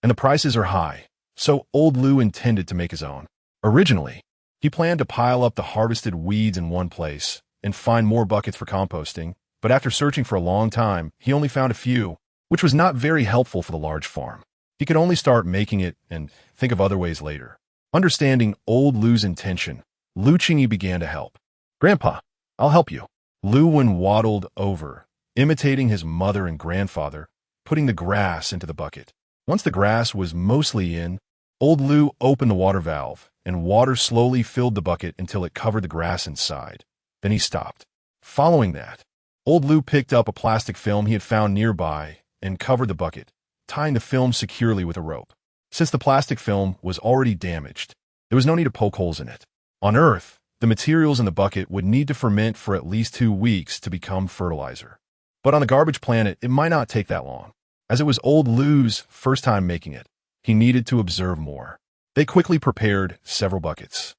S1: and the prices are high, so old Lu intended to make his own. Originally, he planned to pile up the harvested weeds in one place and find more buckets for composting, but after searching for a long time, he only found a few, which was not very helpful for the large farm. He could only start making it and think of other ways later. Understanding old Lu's intention, Qingyi began to help. "Grandpa, I'll help you." Lu waddled over, imitating his mother and grandfather, putting the grass into the bucket. Once the grass was mostly in, old Lu opened the water valve, and water slowly filled the bucket until it covered the grass inside. Then he stopped. Following that, old Lu picked up a plastic film he had found nearby and covered the bucket, tying the film securely with a rope. Since the plastic film was already damaged, there was no need to poke holes in it. On Earth, the materials in the bucket would need to ferment for at least 2 weeks to become fertilizer. But on the garbage planet, it might not take that long. As it was old Lu's first time making it, he needed to observe more. They quickly prepared several buckets,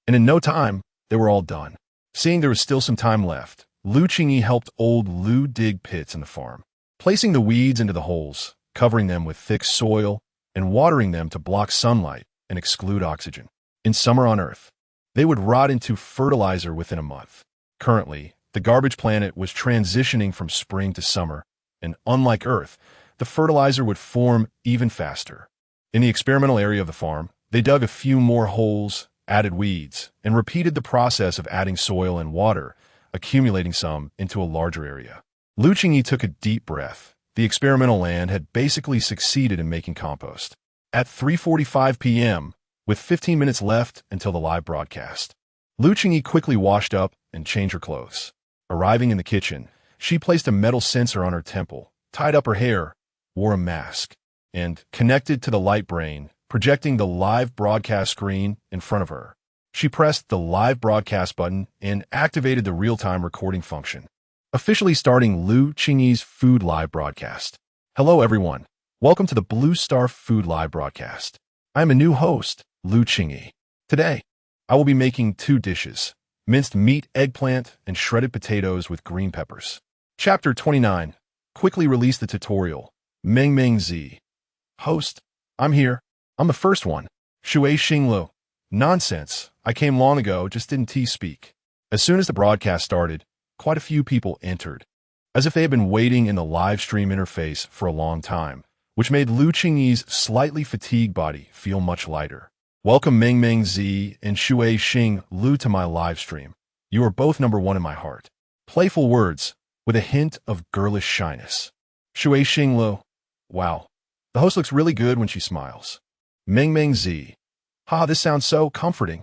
S1: and in no time, they were all done. Seeing there was still some time left, Qingyi helped old Lu dig pits in the farm, placing the weeds into the holes, covering them with thick soil, and watering them to block sunlight and exclude oxygen. In summer on Earth, they would rot into fertilizer within a month. Currently, the garbage planet was transitioning from spring to summer, and unlike Earth, the fertilizer would form even faster. In the experimental area of the farm, they dug a few more holes, added weeds, and repeated the process of adding soil and water, accumulating some into a larger area. Qingyi took a deep breath. The experimental land had basically succeeded in making compost. At 3:45 p.m., with 15 minutes left until the live broadcast, Qingyi quickly washed up and changed her clothes. Arriving in the kitchen, she placed a metal sensor on her temple, tied up her hair, wore a mask, and connected to the light brain, projecting the live broadcast screen in front of her. She pressed the live broadcast button and activated the real-time recording function, officially starting Qingyi's food live broadcast. Hello, everyone. Welcome to the Blue Star Food Live broadcast. I am a new host, Qingyi. Today, I will be making 2 dishes, minced meat, eggplant, and shredded potatoes with green peppers. Chapter 29. Quickly release the tutorial. Meng Zi. Host, I'm here. I'm the first one. Shui Xinglu. Nonsense. I came long ago, just didn't speak. As soon as the broadcast started, quite a few people entered, as if they had been waiting in the live stream interface for a long time, which made Qingyi's slightly fatigued body feel much lighter. Welcome Meng Zi and Shui Xinglu to my live stream. You are both number 1 in my heart. Playful words, with a hint of girlish shyness. Shui Xinglu. Wow. The host looks really good when she smiles. Meng Zi. Haha, this sounds so comforting.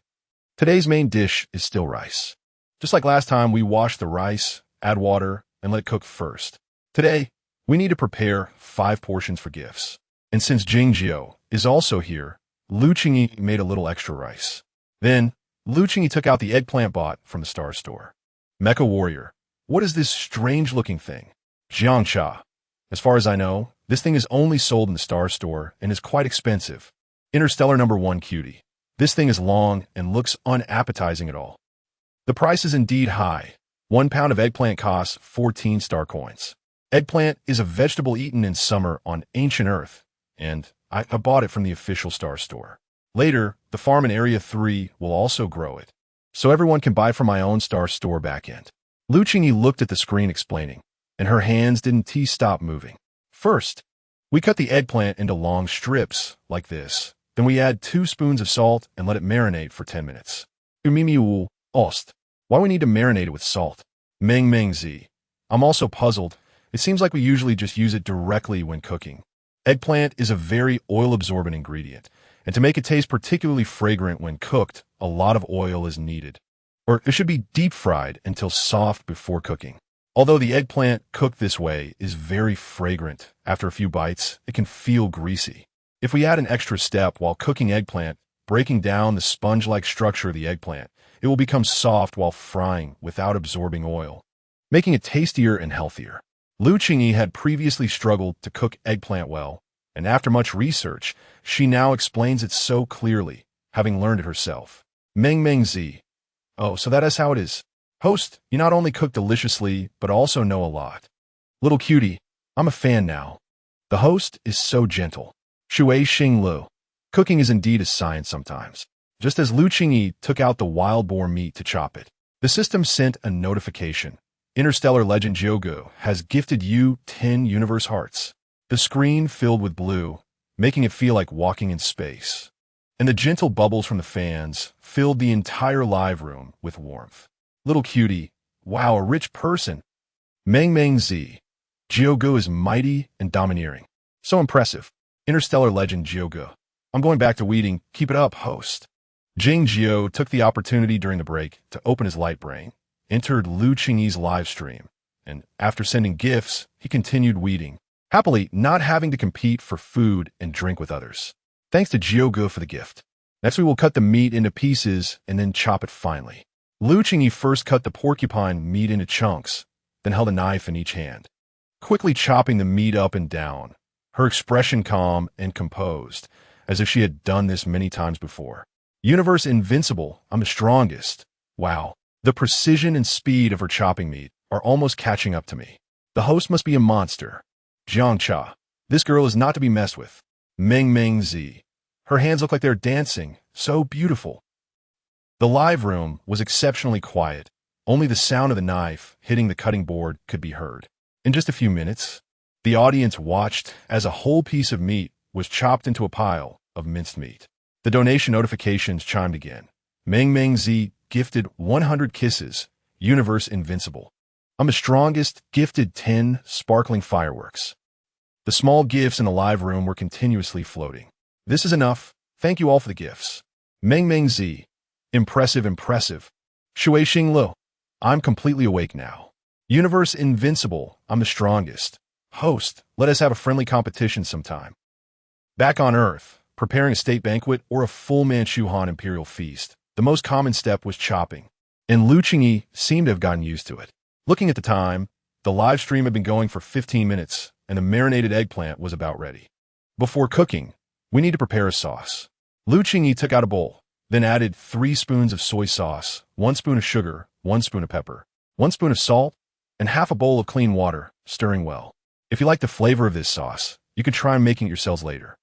S1: Today's main dish is still rice. Just like last time, we wash the rice, add water, and let it cook first. Today, we need to prepare 5 portions for gifts. And since Qingyi is also here, Qingyi made a little extra rice. Then, Qingyi took out the eggplant bought from the Star Store. Mecha Warrior. What is this strange-looking thing? Jiangxia. As far as I know, this thing is only sold in the Star Store and is quite expensive. Interstellar number 1 cutie. This thing is long and looks unappetizing at all. The price is indeed high. 1 pound of eggplant costs 14 star coins. Eggplant is a vegetable eaten in summer on ancient Earth, and I bought it from the official Star Store. Later, the farm in Area 3 will also grow it, so everyone can buy from my own Star Store backend. Qingyi looked at the screen explaining, and her hands didn't stop moving. First, we cut the eggplant into long strips, like this. Then we add 2 spoons of salt and let it marinate for 10 minutes. Umimiu ost. Why we need to marinate it with salt? Meng Zi. I'm also puzzled. It seems like we usually just use it directly when cooking. Eggplant is a very oil-absorbent ingredient, and to make it taste particularly fragrant when cooked, a lot of oil is needed. Or it should be deep-fried until soft before cooking. Although the eggplant cooked this way is very fragrant, after a few bites, it can feel greasy. If we add an extra step while cooking eggplant, breaking down the sponge-like structure of the eggplant, it will become soft while frying without absorbing oil, making it tastier and healthier. Lu Qingyi had previously struggled to cook eggplant well, and after much research, she now explains it so clearly, having learned it herself. Meng Zi. Oh, so that is how it is. Host, you not only cook deliciously, but also know a lot. Little cutie, I'm a fan now. The host is so gentle. Shui Xing Lu. Cooking is indeed a science sometimes. Just as Lu Qingyi took out the wild boar meat to chop it, the system sent a notification. Interstellar legend Jiugu has gifted you 10 universe hearts. The screen filled with blue, making it feel like walking in space. And the gentle bubbles from the fans filled the entire live room with warmth. Little cutie, wow, a rich person. Meng Zi. Jiugu is mighty and domineering. So impressive. Interstellar legend Jiugu. I'm going back to weeding. Keep it up, host. Jing Jiu took the opportunity during the break to open his light brain, entered Lu Qingyi's live stream, and after sending gifts, he continued weeding, happily not having to compete for food and drink with others. Thanks to Jiugu for the gift. Next we will cut the meat into pieces and then chop it finely. Lu Qingyi first cut the porcupine meat into chunks, then held a knife in each hand, quickly chopping the meat up and down, her expression calm and composed, as if she had done this many times before. Universe invincible, I'm the strongest. Wow. The precision and speed of her chopping meat are almost catching up to me. The host must be a monster. Jiang Cha. This girl is not to be messed with. Meng Zi. Her hands look like they're dancing. So beautiful. The live room was exceptionally quiet. Only the sound of the knife hitting the cutting board could be heard. In just a few minutes, the audience watched as a whole piece of meat was chopped into a pile of minced meat. The donation notifications chimed again. Meng Zi gifted 100 kisses, universe invincible. I'm the strongest, gifted 10 sparkling fireworks. The small gifts in the live room were continuously floating. This is enough. Thank you all for the gifts. Meng Zi. Impressive. Shui Xing Lu. I'm completely awake now. Universe invincible. I'm the strongest. Host, let us have a friendly competition sometime. Back on Earth, preparing a state banquet or a full Manchu Han imperial feast, the most common step was chopping, and Lu Qingyi seemed to have gotten used to it. Looking at the time, the live stream had been going for 15 minutes, and the marinated eggplant was about ready. Before cooking, we need to prepare a sauce. Lu Qingyi took out a bowl, then added 3 spoons of soy sauce, 1 spoon of sugar, 1 spoon of pepper, 1 spoon of salt, and half a bowl of clean water, stirring well. If you like the flavor of this sauce, you could try making it yourselves later.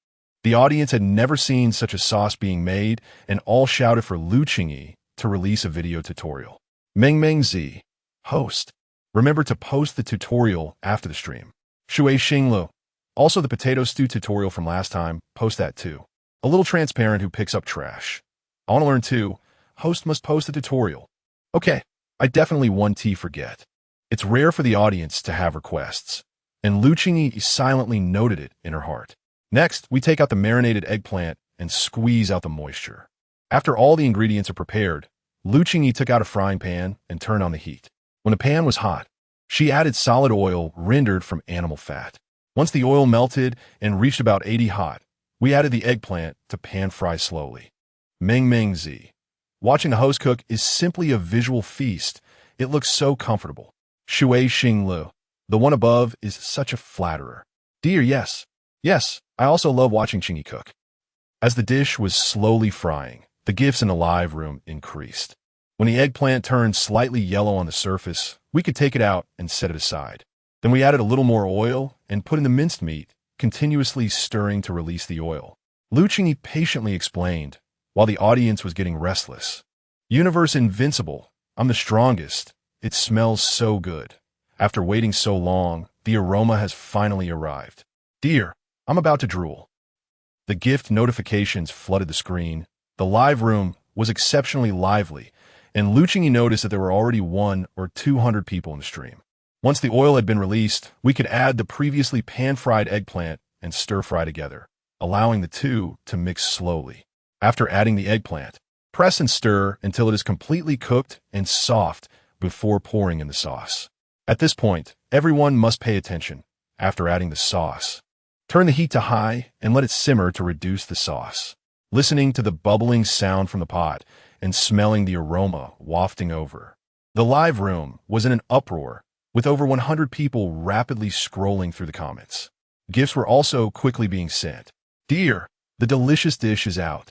S1: The audience had never seen such a sauce being made, and all shouted for Lu Qingyi to release a video tutorial. Meng Zi. Host. Remember to post the tutorial after the stream. Shui Xing Lu. Also the potato stew tutorial from last time, post that too. A little transparent who picks up trash. I want to learn too. Host must post the tutorial. Okay, I definitely won't forget. It's rare for the audience to have requests, and Lu Qingyi silently noted it in her heart. Next, we take out the marinated eggplant and squeeze out the moisture. After all the ingredients are prepared, Lu Qingyi took out a frying pan and turned on the heat. When the pan was hot, she added solid oil rendered from animal fat. Once the oil melted and reached about 80 hot, we added the eggplant to pan fry slowly. Meng Zi. Watching the host cook is simply a visual feast. It looks so comfortable. Shui Xing Lu. The one above is such a flatterer. Dear, yes. Yes, I also love watching Qingyi cook. As the dish was slowly frying, the gifts in the live room increased. When the eggplant turned slightly yellow on the surface, we could take it out and set it aside. Then we added a little more oil and put in the minced meat, continuously stirring to release the oil. Lu Qingyi patiently explained, while the audience was getting restless. Universe invincible. I'm the strongest. It smells so good. After waiting so long, the aroma has finally arrived. Dear, I'm about to drool. The gift notifications flooded the screen. The live room was exceptionally lively, and Lu Qingyi noticed that there were already 100 or 200 people in the stream. Once the oil had been released, we could add the previously pan-fried eggplant and stir-fry together, allowing the two to mix slowly. After adding the eggplant, press and stir until it is completely cooked and soft before pouring in the sauce. At this point, everyone must pay attention. After adding the sauce, Turn the heat to high and let it simmer to reduce the sauce. Listening to the bubbling sound from the pot and smelling the aroma wafting over. The live room was in an uproar, with over 100 people rapidly scrolling through the comments. Gifts were also quickly being sent. Dear, the delicious dish is out.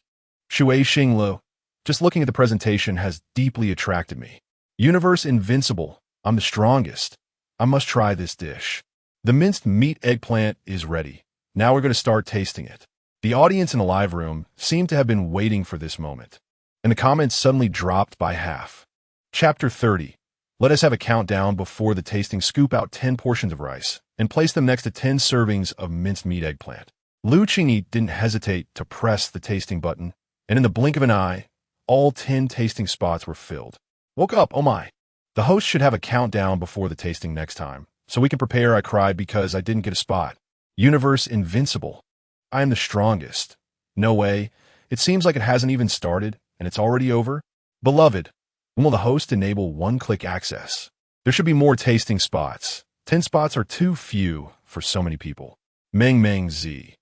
S1: Qingyi, just looking at the presentation has deeply attracted me. Universe invincible, I'm the strongest. I must try this dish. The minced meat eggplant is ready. Now we're going to start tasting it. The audience in the live room seemed to have been waiting for this moment, and the comments suddenly dropped by half. Chapter 30. Let us have a countdown before the tasting. Scoop out 10 portions of rice and place them next to 10 servings of minced meat eggplant. Qingyi didn't hesitate to press the tasting button, and in the blink of an eye, all 10 tasting spots were filled. Woke up, oh my. The host should have a countdown before the tasting next time, so we can prepare. I cried because I didn't get a spot. Universe invincible. I am the strongest. No way. It seems like it hasn't even started, and it's already over. Beloved, when will the host enable one-click access? There should be more tasting spots. 10 spots are too few for so many people. Meng Z.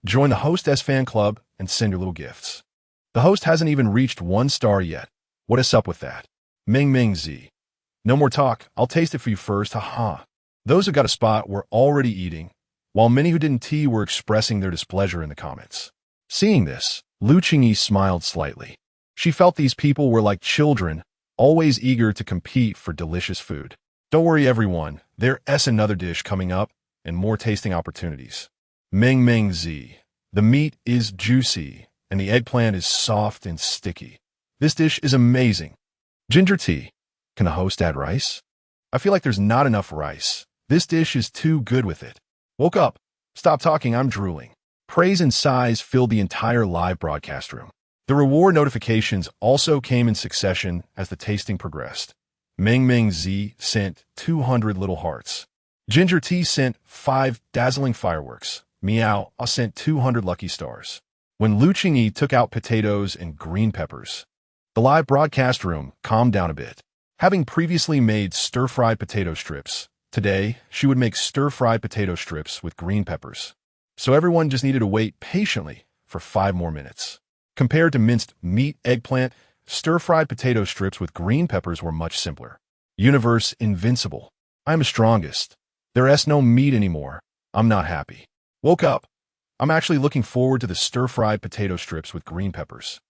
S1: Join the Host S fan club and send your little gifts. The host hasn't even reached 1 star yet. What is up with that? Meng Z. No more talk. I'll taste it for you first. Haha. Those who got a spot were already eating, while many who didn't were expressing their displeasure in the comments. Seeing this, Qingyi smiled slightly. She felt these people were like children, always eager to compete for delicious food. Don't worry everyone, there's another dish coming up and more tasting opportunities. Meng Z. The meat is juicy and the eggplant is soft and sticky. This dish is amazing. Ginger tea. Can the host add rice? I feel like there's not enough rice. This dish is too good with it. Woke up. Stop talking, I'm drooling. Praise and sighs filled the entire live broadcast room. The reward notifications also came in succession as the tasting progressed. Meng Z sent 200 little hearts. Ginger tea sent 5 dazzling fireworks. Meow, I sent 200 lucky stars. When Qingyi took out potatoes and green peppers, the live broadcast room calmed down a bit. Having previously made stir-fried potato strips, today she would make stir-fried potato strips with green peppers. So everyone just needed to wait patiently for 5 more minutes. Compared to minced meat eggplant, stir-fried potato strips with green peppers were much simpler. Universe invincible. I'm the strongest. There's no meat anymore. I'm not happy. Woke up. I'm actually looking forward to the stir-fried potato strips with green peppers.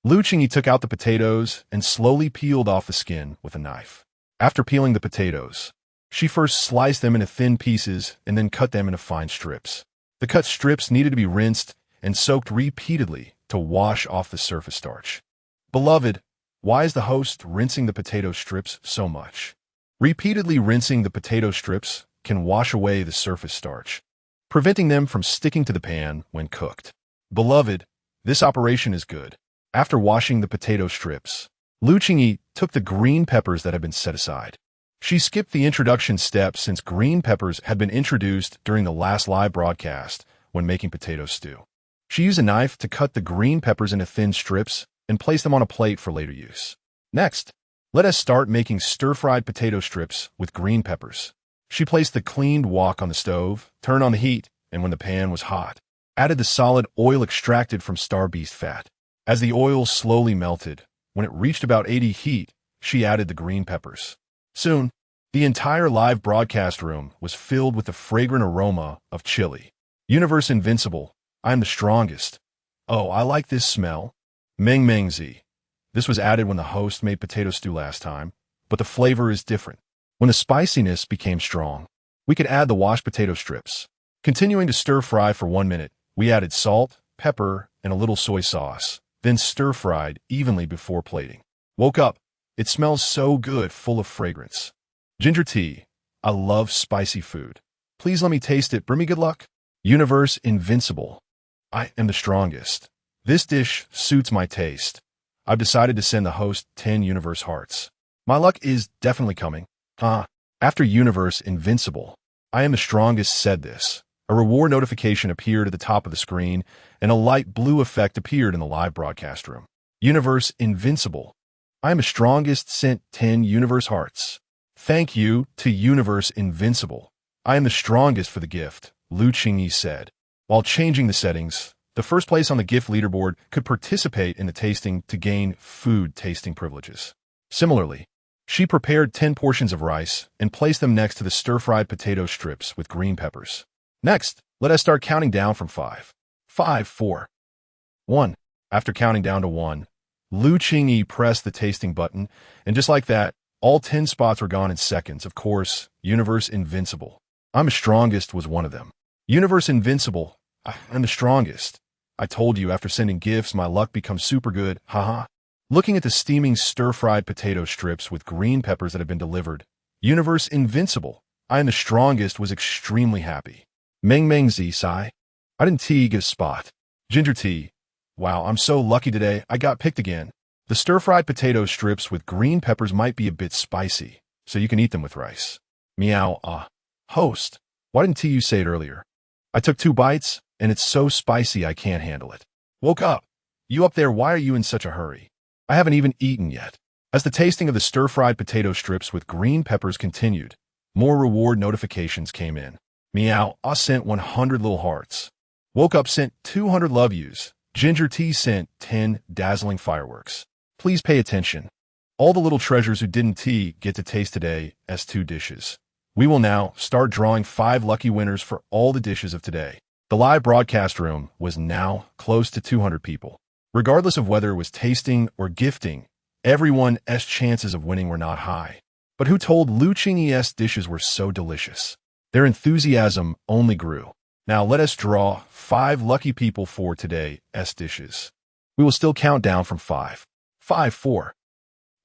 S1: Qingyi took out the potatoes and slowly peeled off the skin with a knife. After peeling the potatoes, she first sliced them into thin pieces and then cut them into fine strips. The cut strips needed to be rinsed and soaked repeatedly to wash off the surface starch. Beloved, why is the host rinsing the potato strips so much? Repeatedly rinsing the potato strips can wash away the surface starch, preventing them from sticking to the pan when cooked. Beloved, this operation is good. After washing the potato strips, Qingyi took the green peppers that had been set aside. She skipped the introduction step since green peppers had been introduced during the last live broadcast when making potato stew. She used a knife to cut the green peppers into thin strips and place them on a plate for later use. Next, let us start making stir-fried potato strips with green peppers. She placed the cleaned wok on the stove, turned on the heat, and when the pan was hot, added the solid oil extracted from star beast fat. As the oil slowly melted, when it reached about 80 heat, she added the green peppers. Soon, the entire live broadcast room was filled with the fragrant aroma of chili. Universe invincible. I am the strongest. Oh, I like this smell. Meng Z. This was added when the host made potato stew last time, but the flavor is different. When the spiciness became strong, we could add the washed potato strips. Continuing to stir fry for 1 minute, we added salt, pepper, and a little soy sauce, then stir-fried evenly before plating. Woke up. It smells so good, full of fragrance. Ginger tea. I love spicy food. Please let me taste it. Bring me good luck. Universe invincible. I am the strongest. This dish suits my taste. I've decided to send the host 10 universe hearts. My luck is definitely coming. After universe invincible, I am the strongest said this. A reward notification appeared at the top of the screen, and a light blue effect appeared in the live broadcast room. Universe invincible. I am the strongest sent 10 universe hearts. Thank you to Universe Invincible. I am the strongest for the gift, Qingyi said. While changing the settings, the first place on the gift leaderboard could participate in the tasting to gain food tasting privileges. Similarly, she prepared 10 portions of rice and placed them next to the stir-fried potato strips with green peppers. Next, let us start counting down from 5. 5, 4, 1. After counting down to 1, Lu Qingyi pressed the tasting button, and just like that, all 10 spots were gone in seconds. Of course, Universe Invincible. I'm the strongest was one of them. Universe Invincible, I'm the strongest. I told you after sending gifts, my luck becomes super good, haha. Looking at the steaming stir-fried potato strips with green peppers that had been delivered, Universe Invincible, I am the strongest was extremely happy. Meng Meng Zi Sai. I didn't tea get a spot. Ginger tea. Wow, I'm so lucky today, I got picked again. The stir-fried potato strips with green peppers might be a bit spicy, so you can eat them with rice. Meow, Host, why didn't you say it earlier? I took 2 bites, and it's so spicy I can't handle it. Woke up. You up there, why are you in such a hurry? I haven't even eaten yet. As the tasting of the stir-fried potato strips with green peppers continued, more reward notifications came in. Meow, I sent 100 little hearts. Woke up sent 200 love yous. Ginger tea sent 10 dazzling fireworks. Please pay attention. All the little treasures who didn't tea get to taste today as 2 dishes. We will now start drawing 5 lucky winners for all the dishes of today. The live broadcast room was now close to 200 people. Regardless of whether it was tasting or gifting, everyone's chances of winning were not high. But who told Lu Qingyi's dishes were so delicious? Their enthusiasm only grew. Now let us draw 5 lucky people for today's dishes. We will still count down from 5. 5, 4,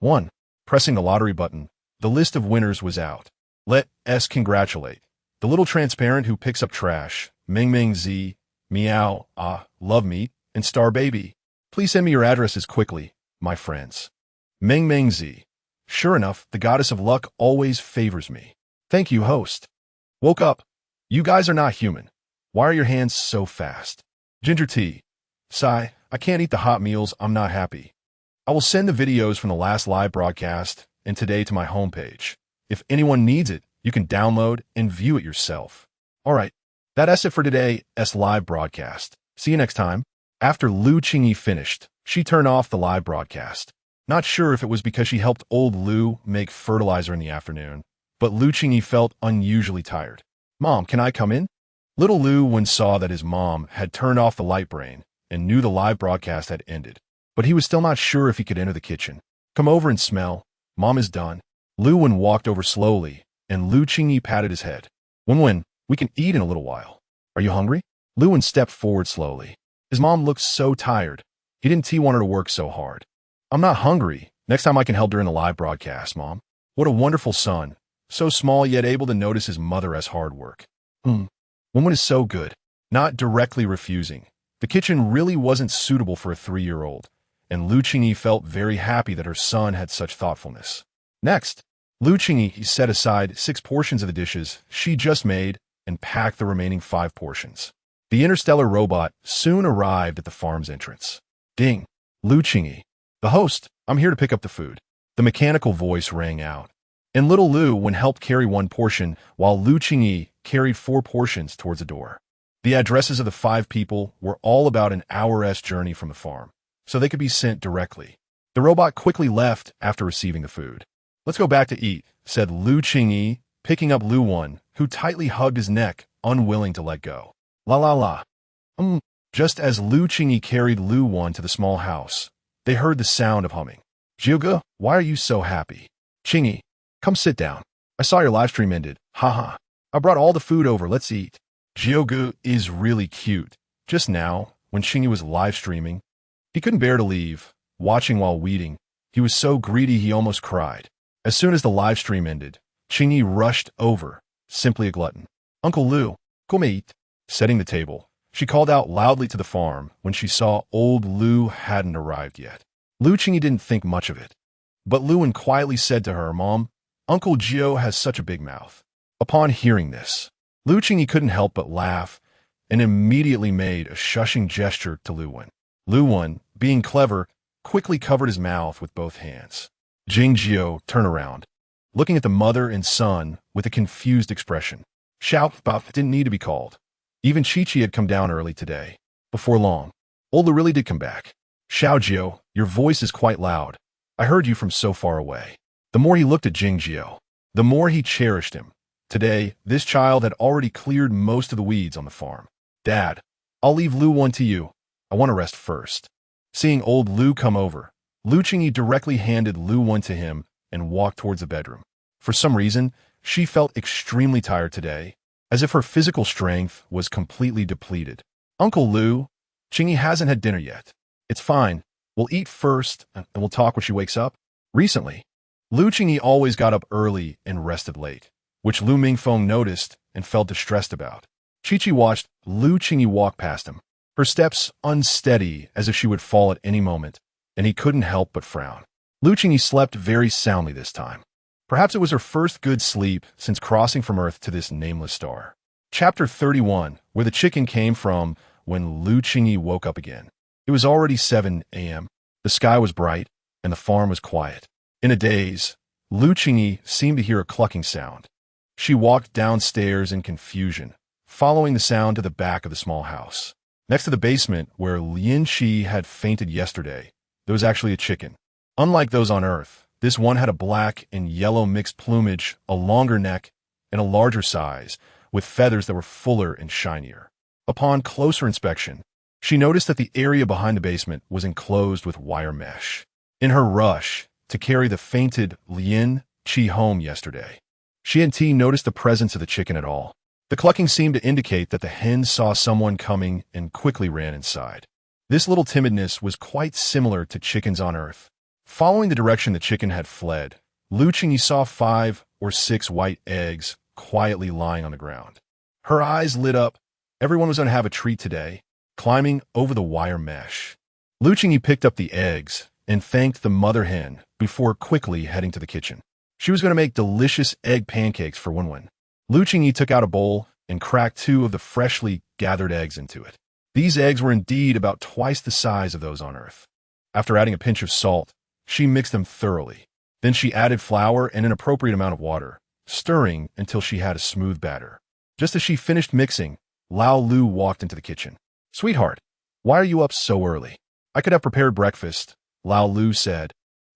S1: 1. Pressing the lottery button, the list of winners was out. Let us congratulate the little transparent who picks up trash, Meng Meng Z, Meow, Love Meat, and Star Baby. Please send me your addresses quickly, my friends. Meng Meng Z. Sure enough, the goddess of luck always favors me. Thank you, host. Woke up. You guys are not human. Why are your hands so fast? Ginger tea. Sigh, I can't eat the hot meals, I'm not happy. I will send the videos from the last live broadcast and today to my homepage. If anyone needs it, you can download and view it yourself. Alright, that's it for today's live broadcast. See you next time. After Lu Qingyi finished, she turned off the live broadcast. Not sure if it was because she helped old Lu make fertilizer in the afternoon, but Lu Qingyi felt unusually tired. Mom, can I come in? Little Lu Wen saw that his mom had turned off the light brain and knew the live broadcast had ended, but he was still not sure if he could enter the kitchen. Come over and smell. Mom is done. Lu Wen walked over slowly, and Lu Qingyi patted his head. Wen, we can eat in a little while. Are you hungry? Lu Wen stepped forward slowly. His mom looked so tired. He didn't want her to work so hard. I'm not hungry. Next time I can help during the live broadcast, Mom. What a wonderful son. So small yet able to notice his mother as hard work. Woman is so good. Not directly refusing. The kitchen really wasn't suitable for a 3-year-old, and Lu Qingyi felt very happy that her son had such thoughtfulness. Next, Lu Qingyi set aside 6 portions of the dishes she just made and packed the remaining 5 portions. The interstellar robot soon arrived at the farm's entrance. Ding! Lu Qingyi. The host, I'm here to pick up the food. The mechanical voice rang out. And little Lu Wen helped carry 1 portion, while Lu Qingyi carried 4 portions towards the door. The addresses of the 5 people were all about an hour's journey from the farm, so they could be sent directly. The robot quickly left after receiving the food. Let's go back to eat, said Lu Qingyi, picking up Lu Wen, who tightly hugged his neck, unwilling to let go. La la la. Just as Lu Qingyi carried Lu Wen to the small house, they heard the sound of humming. Jiuge, why are you so happy? Qingyi, come sit down. I saw your live stream ended. Haha. I brought all the food over, let's eat. Jiuge is really cute. Just now, when Qingyi was live streaming, he couldn't bear to leave, watching while eating. He was so greedy he almost cried. As soon as the live stream ended, Qingyi rushed over, simply a glutton. Uncle Lu, come eat. Setting the table, she called out loudly to the farm when she saw old Lu hadn't arrived yet. Lu Qingyi didn't think much of it, but Lu Wen quietly said to her, Mom, Uncle Gio has such a big mouth. Upon hearing this, Lu Qingyi couldn't help but laugh and immediately made a shushing gesture to Lu Wen. Lu Wen, being clever, quickly covered his mouth with both hands. Jing Gio turned around, looking at the mother and son with a confused expression. Xiao Bao didn't need to be called. Even Qingyi had come down early today. Before long, old Lu really did come back. Xiaojiu, your voice is quite loud. I heard you from so far away. The more he looked at Jingjiu, the more he cherished him. Today, this child had already cleared most of the weeds on the farm. Dad, I'll leave Lu one to you. I want to rest first. Seeing old Lu come over, Lu Qingyi directly handed Lu one to him and walked towards the bedroom. For some reason, she felt extremely tired today, as if her physical strength was completely depleted. Uncle Lu, Qingyi hasn't had dinner yet. It's fine. We'll eat first, and we'll talk when she wakes up. Recently, Lu Qingyi always got up early and rested late, which Lu Mingfeng noticed and felt distressed about. Qingyi watched Lu Qingyi walk past him, her steps unsteady as if she would fall at any moment, and he couldn't help but frown. Lu Qingyi slept very soundly this time. Perhaps it was her first good sleep since crossing from Earth to this nameless star. Chapter 31, where the chicken came from when Lu Qingyi woke up again. It was already 7 a.m. The sky was bright, and the farm was quiet. In a daze, Lu Qingyi seemed to hear a clucking sound. She walked downstairs in confusion, following the sound to the back of the small house. Next to the basement where Lian Shi had fainted yesterday, there was actually a chicken. Unlike those on Earth, this one had a black and yellow mixed plumage, a longer neck, and a larger size, with feathers that were fuller and shinier. Upon closer inspection, she noticed that the area behind the basement was enclosed with wire mesh. In her rush to carry the fainted Lian Shi home yesterday, she hadn't noticed the presence of the chicken at all. The clucking seemed to indicate that the hen saw someone coming and quickly ran inside. This little timidness was quite similar to chickens on Earth. Following the direction the chicken had fled, Lu Qingyi saw 5 or 6 white eggs quietly lying on the ground. Her eyes lit up. Everyone was going to have a treat today, climbing over the wire mesh. Lu Qingyi picked up the eggs and thanked the mother hen before quickly heading to the kitchen. She was going to make delicious egg pancakes for Wenwen. Lu Qingyi took out a bowl and cracked 2 of the freshly gathered eggs into it. These eggs were indeed about twice the size of those on Earth. After adding a pinch of salt, she mixed them thoroughly. Then she added flour and an appropriate amount of water, stirring until she had a smooth batter. Just as she finished mixing, Lao Lu walked into the kitchen. "Sweetheart, why are you up so early?" "I could have prepared breakfast," Lao Lu said,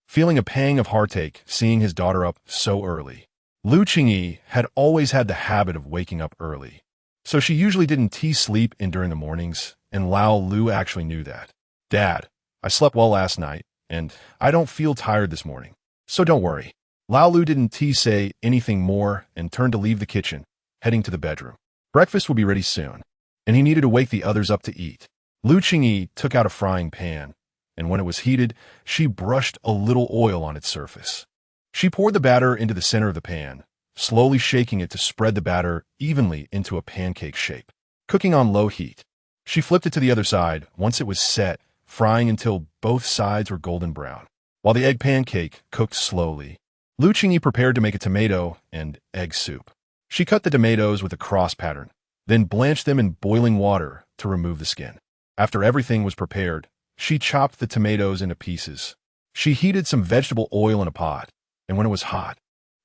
S1: feeling a pang of heartache seeing his daughter up so early. Lu Qingyi had always had the habit of waking up early, so she usually didn't sleep in during the mornings, and Lao Lu actually knew that. "Dad, I slept well last night, and I don't feel tired this morning, so don't worry." Lao Lu didn't say anything more and turned to leave the kitchen, heading to the bedroom. Breakfast would be ready soon, and he needed to wake the others up to eat. Lu Qingyi took out a frying pan, and when it was heated, she brushed a little oil on its surface. She poured the batter into the center of the pan, slowly shaking it to spread the batter evenly into a pancake shape. Cooking on low heat, she flipped it to the other side once it was set, frying until both sides were golden brown. While the egg pancake cooked slowly, Lu Qingyi prepared to make a tomato and egg soup. She cut the tomatoes with a cross pattern, then blanched them in boiling water to remove the skin. After everything was prepared, she chopped the tomatoes into pieces. She heated some vegetable oil in a pot, and when it was hot,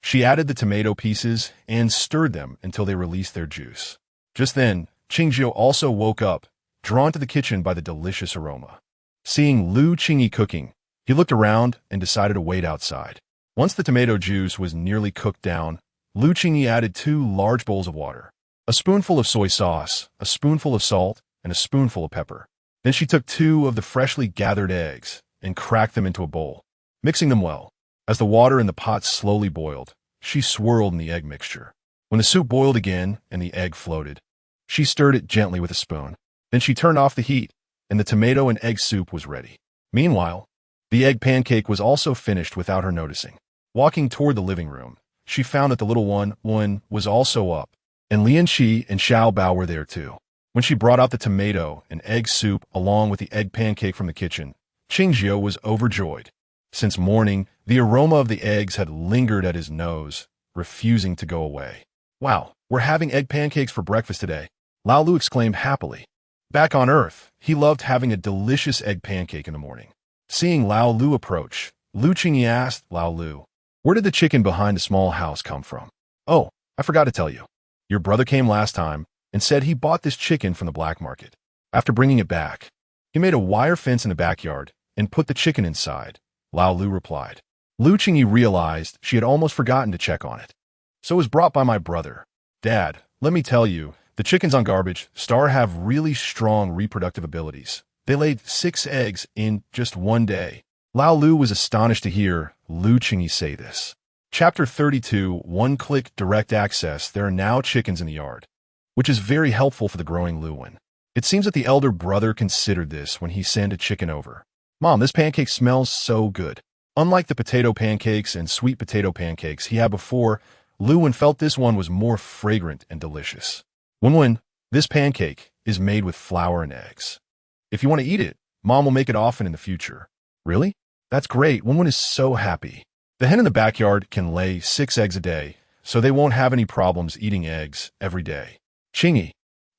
S1: she added the tomato pieces and stirred them until they released their juice. Just then, Qingjiu also woke up, drawn to the kitchen by the delicious aroma. Seeing Lu Qingyi cooking, he looked around and decided to wait outside. Once the tomato juice was nearly cooked down, Lu Qingyi added 2 large bowls of water, a spoonful of soy sauce, a spoonful of salt, and a spoonful of pepper. Then she took 2 of the freshly gathered eggs and cracked them into a bowl, mixing them well. As the water in the pot slowly boiled, she swirled in the egg mixture. When the soup boiled again and the egg floated, she stirred it gently with a spoon. Then she turned off the heat, and the tomato and egg soup was ready. Meanwhile, the egg pancake was also finished without her noticing. Walking toward the living room, she found that the little one was also up, and Lian Shi and Xiao Bao were there too. When she brought out the tomato and egg soup along with the egg pancake from the kitchen, Qingjiu was overjoyed. Since morning, the aroma of the eggs had lingered at his nose, refusing to go away. "Wow, we're having egg pancakes for breakfast today," Lao Lu exclaimed happily. Back on Earth, he loved having a delicious egg pancake in the morning. Seeing Lao Lu approach, Lu Qingyi asked Lao Lu, "Where did the chicken behind the small house come from?" "Oh, I forgot to tell you. Your brother came last time, and said he bought this chicken from the black market. After bringing it back, he made a wire fence in the backyard and put the chicken inside, Lu replied. Qingyi realized she had almost forgotten to check on it. So it was brought by my brother. Dad, let me tell you, the chickens on Garbage Star have really strong reproductive abilities. They laid 6 eggs in just one day. Lu was astonished to hear Qingyi say this. Chapter 32, One-Click Direct Access. There are now chickens in the yard, which is very helpful for the growing Luwin. It seems that the elder brother considered this when he sent a chicken over. Mom, this pancake smells so good. Unlike the potato pancakes and sweet potato pancakes he had before, Luwin felt this one was more fragrant and delicious. Wen, this pancake is made with flour and eggs. If you want to eat it, Mom will make it often in the future. Really? That's great. Wen is so happy. The hen in the backyard can lay 6 eggs a day, so they won't have any problems eating eggs every day. Qingyi,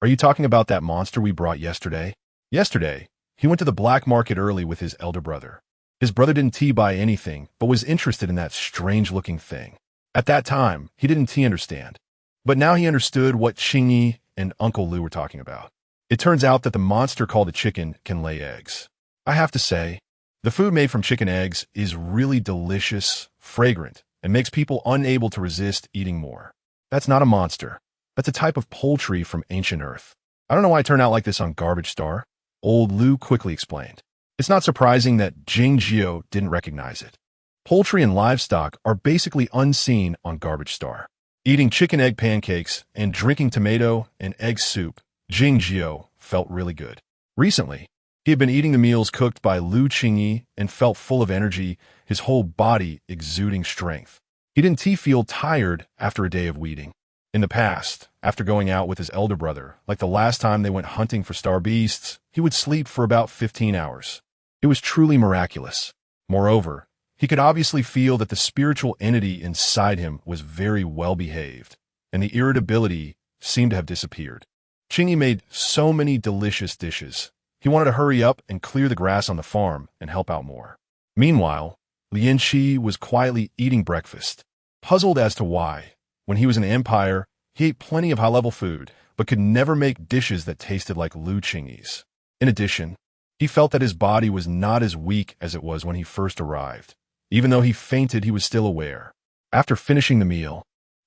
S1: are you talking about that monster we brought yesterday? Yesterday, he went to the black market early with his elder brother. His brother didn't buy anything, but was interested in that strange-looking thing. At that time, he didn't understand. But now he understood what Qingyi and Uncle Lu were talking about. It turns out that the monster called a chicken can lay eggs. I have to say, the food made from chicken eggs is really delicious, fragrant, and makes people unable to resist eating more. That's not a monster. That's a type of poultry from ancient Earth. I don't know why it turned out like this on Garbage Star, old Lu quickly explained. It's not surprising that Qingyi didn't recognize it. Poultry and livestock are basically unseen on Garbage Star. Eating chicken egg pancakes and drinking tomato and egg soup, Qingyi felt really good. Recently, he had been eating the meals cooked by Qingyi and felt full of energy, his whole body exuding strength. He didn't feel tired after a day of weeding. In the past, after going out with his elder brother, like the last time they went hunting for star beasts, he would sleep for about 15 hours. It was truly miraculous. Moreover, he could obviously feel that the spiritual entity inside him was very well behaved, and the irritability seemed to have disappeared. Qingyi made so many delicious dishes. He wanted to hurry up and clear the grass on the farm and help out more. Meanwhile, Lianqi was quietly eating breakfast, puzzled as to why, when he was in the Empire, he ate plenty of high-level food, but could never make dishes that tasted like Qingyi's. In addition, he felt that his body was not as weak as it was when he first arrived. Even though he fainted, he was still aware. After finishing the meal,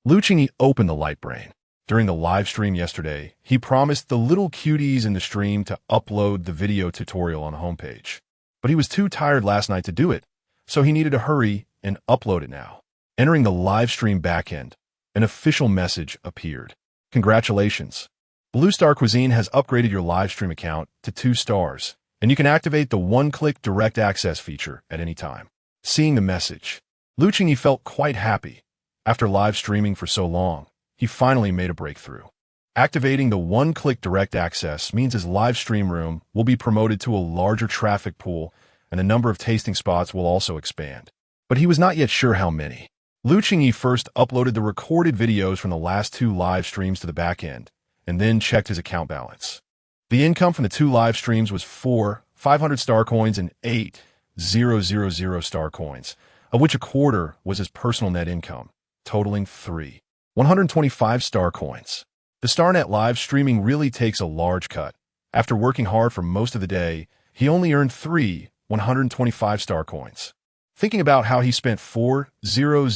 S1: Qingyi opened the light brain. During the live stream yesterday, he promised the little cuties in the stream to upload the video tutorial on the homepage. But he was too tired last night to do it, so he needed to hurry and upload it now. Entering the live stream backend, an official message appeared. Congratulations! Blue Star Cuisine has upgraded your live stream account to 2 stars, and you can activate the one-click direct access feature at any time. Seeing the message, Qingyi felt quite happy. After live streaming for so long, he finally made a breakthrough. Activating the one-click direct access means his live stream room will be promoted to a larger traffic pool, and the number of tasting spots will also expand. But he was not yet sure how many. Qingyi first uploaded the recorded videos from the last 2 live streams to the backend, and then checked his account balance. The income from the 2 live streams was 4 500 star coins and 8 000 star coins, of which a quarter was his personal net income, totaling 3 125 star coins. The StarNet live streaming really takes a large cut. After working hard for most of the day, he only earned 3 125 star coins. Thinking about how he spent 4 000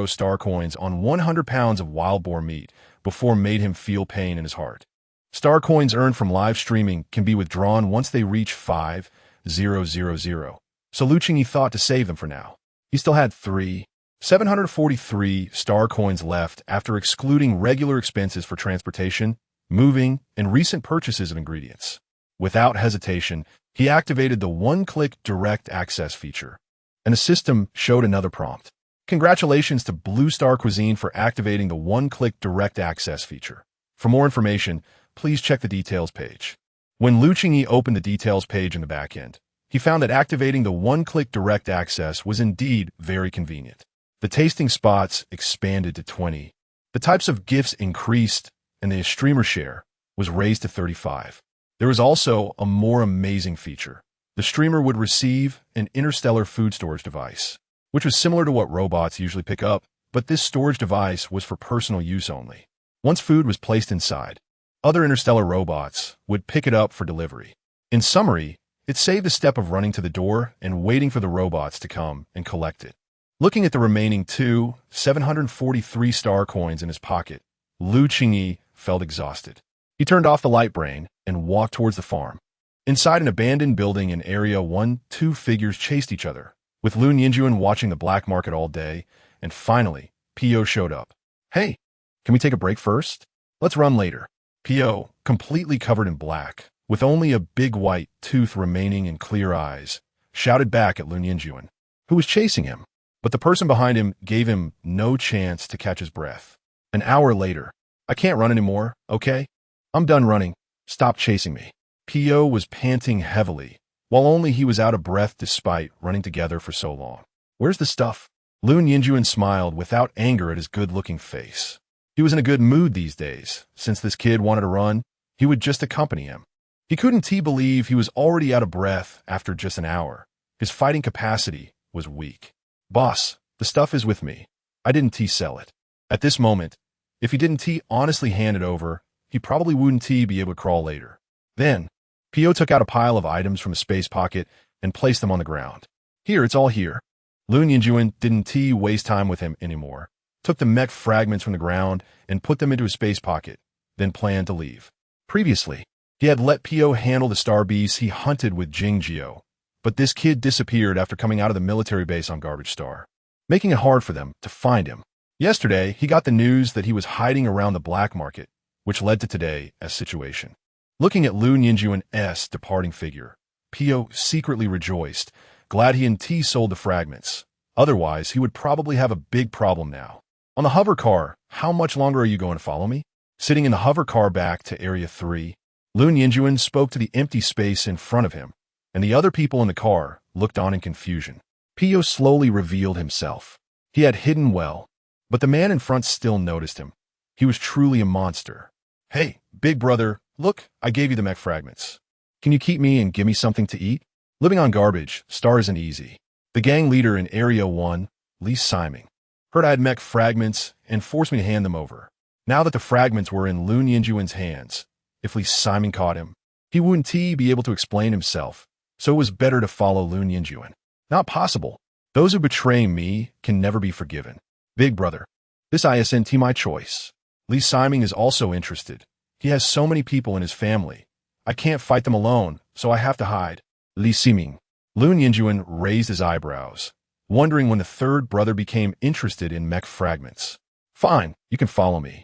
S1: star coins on 100 pounds of wild boar meat before made him feel pain in his heart. Star coins earned from live streaming can be withdrawn once they reach 5 000, so Qingyi thought to save them for now. He still had 743 star coins left after excluding regular expenses for transportation, moving, and recent purchases of ingredients. Without hesitation, he activated the one-click direct access feature, and the system showed another prompt. Congratulations to Blue Star Cuisine for activating the one-click direct access feature. For more information, please check the details page. When Qingyi opened the details page in the backend, he found that activating the one-click direct access was indeed very convenient. The tasting spots expanded to 20. The types of gifts increased, and the streamer share was raised to 35. There was also a more amazing feature. The streamer would receive an interstellar food storage device, which was similar to what robots usually pick up, but this storage device was for personal use only. Once food was placed inside, other interstellar robots would pick it up for delivery. In summary, it saved the step of running to the door and waiting for the robots to come and collect it. Looking at the remaining 743 star coins in his pocket, Qingyi felt exhausted. He turned off the light brain and walked towards the farm. Inside an abandoned building in Area 1, two figures chased each other, with Lu Yinjuan watching the black market all day, and finally, Pio showed up. Hey, can we take a break first? Let's run later. Pio, completely covered in black, with only a big white tooth remaining and clear eyes, shouted back at Lu Yinjuan, who was chasing him. But the person behind him gave him no chance to catch his breath. An hour later, I can't run anymore, okay? I'm done running. Stop chasing me. Pio was panting heavily, while only he was out of breath despite running together for so long. Where's the stuff? Lu Yinjuan smiled without anger at his good-looking face. He was in a good mood these days. Since this kid wanted to run, he would just accompany him. He couldn't believe he was already out of breath after just an hour. His fighting capacity was weak. Boss, the stuff is with me. I didn't sell it. At this moment, if he didn't honestly hand it over, he probably wouldn't be able to crawl later. Then, Pio took out a pile of items from his space pocket and placed them on the ground. Here, it's all here. Lu Yinjuan didn't waste time with him anymore, took the mech fragments from the ground and put them into his space pocket, then planned to leave. Previously, he had let Pio handle the star beasts he hunted with Qingyi, but this kid disappeared after coming out of the military base on Garbage Star, making it hard for them to find him. Yesterday, he got the news that he was hiding around the black market, which led to today's situation. Looking at Lu Yinjuan's departing figure, Pio secretly rejoiced, glad he and sold the fragments. Otherwise, he would probably have a big problem now. On the hover car, how much longer are you going to follow me? Sitting in the hover car back to Area 3, Lu Yinjuan spoke to the empty space in front of him, and the other people in the car looked on in confusion. Pio slowly revealed himself. He had hidden well, but the man in front still noticed him. He was truly a monster. Hey, big brother, look, I gave you the mech fragments. Can you keep me and give me something to eat? Living on garbage, Star isn't easy. The gang leader in Area 1, Li Siming, heard I had mech fragments and forced me to hand them over. Now that the fragments were in Lu Yinjuan's hands, if Li Siming caught him, he wouldn't be able to explain himself, so it was better to follow Lu Yinjuan. Not possible. Those who betray me can never be forgiven. Big brother, this isn't my choice. Li Siming is also interested. He has so many people in his family. I can't fight them alone, so I have to hide. Li Siming. Lu Yinjuan raised his eyebrows, wondering when the third brother became interested in mech fragments. Fine, you can follow me.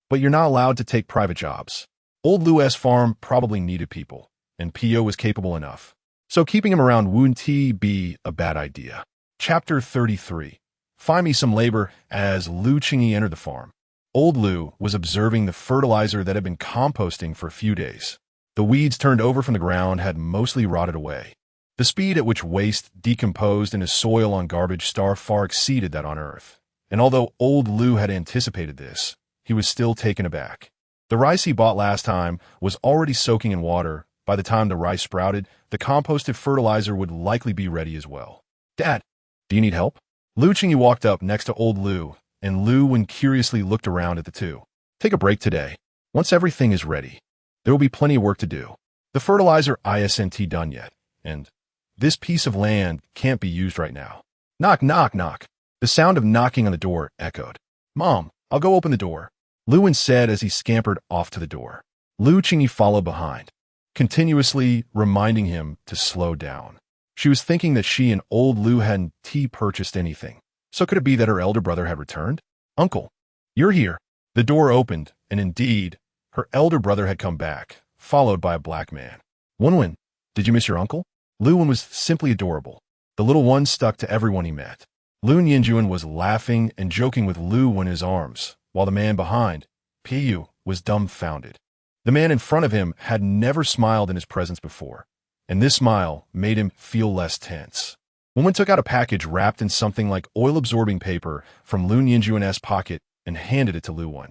S1: But you're not allowed to take private jobs. Old Lu's farm probably needed people, and Pio was capable enough. So keeping him around wouldn't be a bad idea. Chapter 33. Find me some labor. As Lu Qingyi entered the farm, Old Lu was observing the fertilizer that had been composting for a few days. The weeds turned over from the ground had mostly rotted away. The speed at which waste decomposed in his soil on Garbage Star far exceeded that on Earth. And although Old Lu had anticipated this, he was still taken aback. The rice he bought last time was already soaking in water. By the time the rice sprouted, the composted fertilizer would likely be ready as well. Dad, do you need help? Lu Qingyi walked up next to Old Lu, and Lu curiously looked around at the two. Take a break today. Once everything is ready, there will be plenty of work to do. The fertilizer isn't done yet, and this piece of land can't be used right now. Knock, knock, knock. The sound of knocking on the door echoed. Mom, I'll go open the door, Lu said as he scampered off to the door. Lu Qingyi followed behind, continuously reminding him to slow down. She was thinking that she and Old Lu hadn't purchased anything. So could it be that her elder brother had returned? Uncle, you're here. The door opened, and indeed, her elder brother had come back, followed by a black man. Wenwen, did you miss your uncle? Lu was simply adorable. The little one stuck to everyone he met. Lu Yinjuan was laughing and joking with Lu in his arms, while the man behind, Pio, was dumbfounded. The man in front of him had never smiled in his presence before, and this smile made him feel less tense. Wenwen took out a package wrapped in something like oil-absorbing paper from Lu Yinjuan's pocket and handed it to Lu.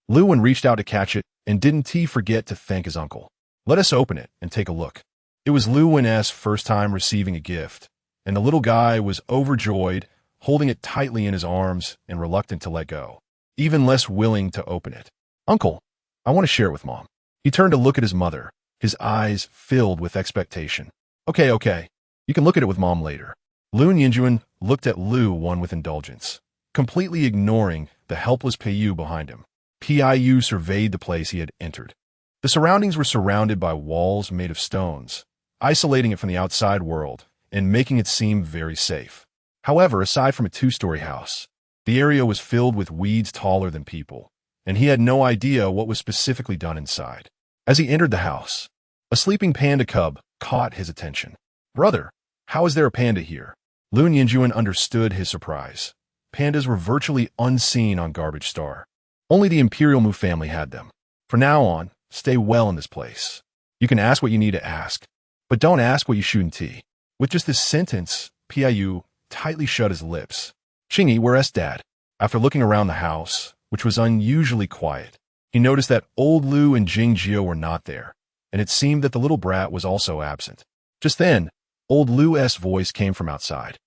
S1: Lu reached out to catch it and didn't forget to thank his uncle. Let us open it and take a look. It was Lu's first time receiving a gift, and the little guy was overjoyed, holding it tightly in his arms and reluctant to let go, even less willing to open it. Uncle, I want to share it with Mom. He turned to look at his mother, his eyes filled with expectation. Okay. You can look at it with Mom later. Lu Yinjuan looked at Lu Wan with indulgence, completely ignoring the helpless Piu behind him. Piu surveyed the place he had entered. The surroundings were surrounded by walls made of stones, isolating it from the outside world and making it seem very safe. However, aside from a two-story house, the area was filled with weeds taller than people, and he had no idea what was specifically done inside. As he entered the house, a sleeping panda cub caught his attention. Brother, how is there a panda here? Lu Yinjuan understood his surprise. Pandas were virtually unseen on Garbage Star. Only the Imperial Mu family had them. From now on, stay well in this place. You can ask what you need to ask, but don't ask what you shouldn't. With just this sentence, Piu tightly shut his lips. Qingyi, where's Dad? After looking around the house, which was unusually quiet, he noticed that old Lu and Qingyi were not there, and it seemed that the little brat was also absent. Just then, old Lu's voice came from outside.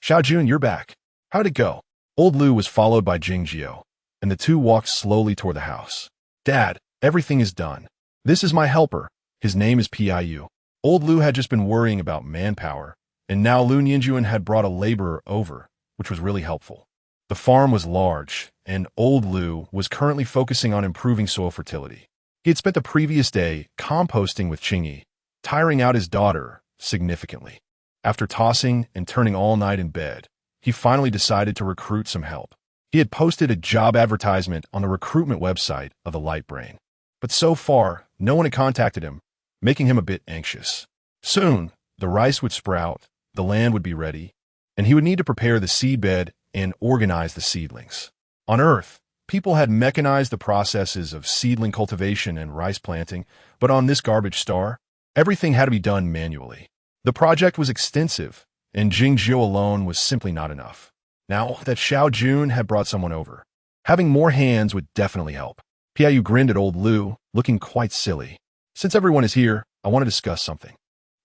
S1: Xiaojun, you're back. How'd it go? Old Lu was followed by Qingyi, and the two walked slowly toward the house. Dad, everything is done. This is my helper. His name is Piu. Old Lu had just been worrying about manpower, and now Lu Yinjuan had brought a laborer over, which was really helpful. The farm was large, and old Lu was currently focusing on improving soil fertility. He had spent the previous day composting with Qingyi, tiring out his daughter significantly. After tossing and turning all night in bed, he finally decided to recruit some help. He had posted a job advertisement on the recruitment website of the Light Brain, but so far, no one had contacted him, making him a bit anxious. Soon, the rice would sprout, the land would be ready, and he would need to prepare the seedbed and organize the seedlings. On Earth, people had mechanized the processes of seedling cultivation and rice planting, but on this Garbage Star, everything had to be done manually. The project was extensive, and Qingyi alone was simply not enough. Now that Xiaojun had brought someone over, having more hands would definitely help. Piu grinned at old Lu, looking quite silly. Since everyone is here, I want to discuss something.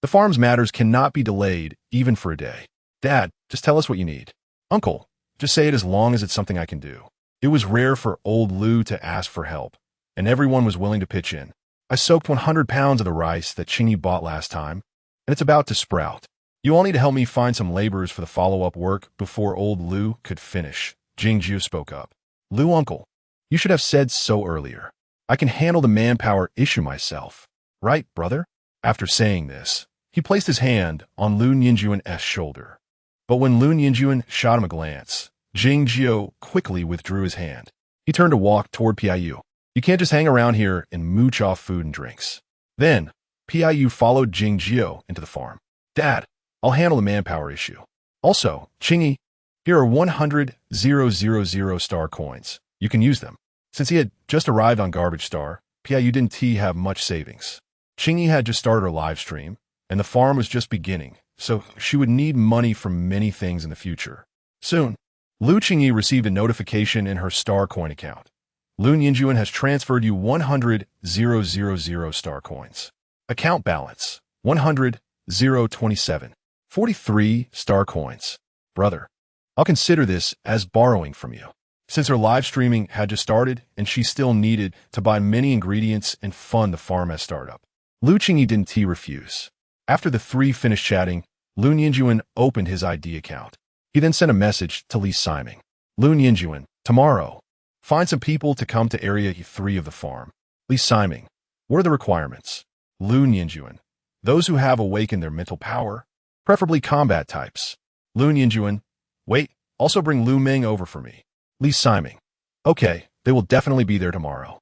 S1: The farm's matters cannot be delayed, even for a day. Dad, just tell us what you need. Uncle, just say it as long as it's something I can do. It was rare for old Lu to ask for help, and everyone was willing to pitch in. I soaked 100 pounds of the rice that Qingyi bought last time, and it's about to sprout. You all need to help me find some laborers for the follow-up work before old Lu could finish. Qingyi spoke up. Lu, uncle, you should have said so earlier. I can handle the manpower issue myself. Right, brother? After saying this, he placed his hand on Lu Yinjuan's shoulder. But when Lu Yinjuan shot him a glance, Qingyi quickly withdrew his hand. He turned to walk toward Piu. You can't just hang around here and mooch off food and drinks. Then, Piu followed Qingyi into the farm. Dad, I'll handle the manpower issue. Also, Qingyi, here are 100,000 star coins. You can use them. Since he had just arrived on Garbage Star, Piu didn't have much savings. Qingyi had just started her live stream, and the farm was just beginning, so she would need money for many things in the future. Soon, Lu Qingyi received a notification in her star coin account. Lu Yinjuan has transferred you 100,000 star coins. Account balance, 100,027. 43 star coins. Brother, I'll consider this as borrowing from you. Since her live streaming had just started and she still needed to buy many ingredients and fund the farm as startup, Lu Qingyi didn't refuse. After the three finished chatting, Lu Yinjuan opened his ID account. He then sent a message to Li Siming. Lu Yinjuan, tomorrow, find some people to come to Area 3 of the farm. Li Siming, what are the requirements? Lu Yinjuan, those who have awakened their mental power, preferably combat types. Lu Yinjuan, wait, also bring Lu Ming over for me. Li Siming, okay, they will definitely be there tomorrow.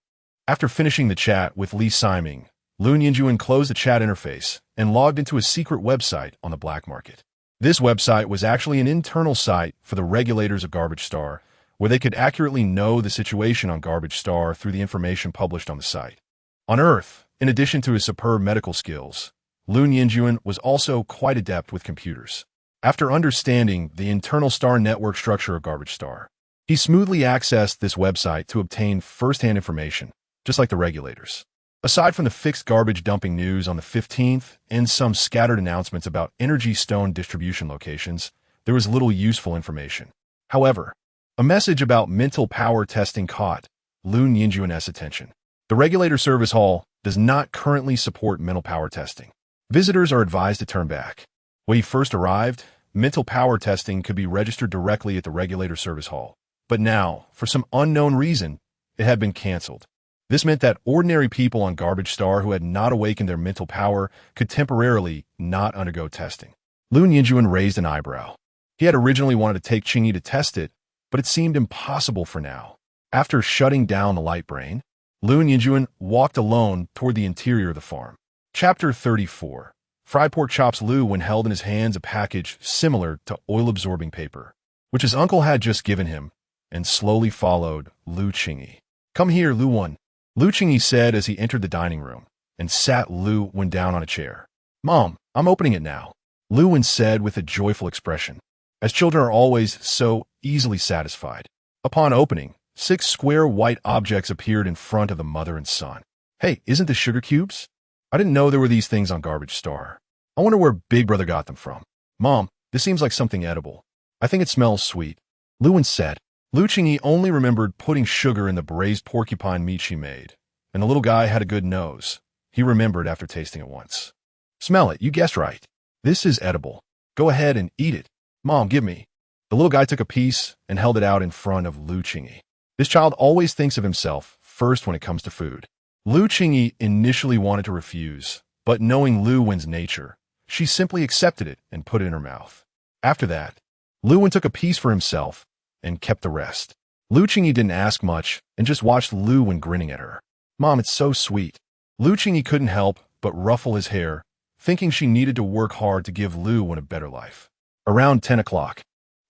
S1: After finishing the chat with Li Siming, Lu Yinjuan closed the chat interface and logged into a secret website on the black market. This website was actually an internal site for the regulators of Garbage Star, where they could accurately know the situation on Garbage Star through the information published on the site. On Earth, in addition to his superb medical skills, Lu Yinjuan was also quite adept with computers. After understanding the internal star network structure of Garbage Star, he smoothly accessed this website to obtain first-hand information, just like the regulators. Aside from the fixed garbage dumping news on the 15th and some scattered announcements about energy stone distribution locations, there was little useful information. However, a message about mental power testing caught Lu Yinjuan's attention. The regulator service hall does not currently support mental power testing. Visitors are advised to turn back. When he first arrived, mental power testing could be registered directly at the regulator service hall. But now, for some unknown reason, it had been canceled. This meant that ordinary people on Garbage Star who had not awakened their mental power could temporarily not undergo testing. Lu Yinjuan raised an eyebrow. He had originally wanted to take Qingyi to test it, but it seemed impossible for now. After shutting down the light brain, Lu Yinjuan walked alone toward the interior of the farm. Chapter 34. Fried pork chops. Lu, when held in his hands a package similar to oil-absorbing paper, which his uncle had just given him, and slowly followed Lu Qingyi. "Come here, Lu Wen," Lu Qingyi said as he entered the dining room, and sat Lu Wen down on a chair. "Mom, I'm opening it now," Lu Wen said with a joyful expression, as children are always so easily satisfied. Upon opening, 6 square white objects appeared in front of the mother and son. "Hey, isn't this sugar cubes? I didn't know there were these things on Garbage Star. I wonder where Big Brother got them from. Mom, this seems like something edible. I think it smells sweet," Lu Wen said. Lu Qingyi only remembered putting sugar in the braised porcupine meat she made, and the little guy had a good nose. He remembered after tasting it once. "Smell it, you guessed right. This is edible. Go ahead and eat it. Mom, give me." The little guy took a piece and held it out in front of Lu Qingyi. This child always thinks of himself first when it comes to food. Lu Qingyi initially wanted to refuse, but knowing Lu Wen's nature, she simply accepted it and put it in her mouth. After that, Lu Wen took a piece for himself and kept the rest. Lu Qingyi didn't ask much and just watched Lu Wen grinning at her. "Mom, it's so sweet." Lu Qingyi couldn't help but ruffle his hair, thinking she needed to work hard to give Lu Wen a better life. Around 10 o'clock,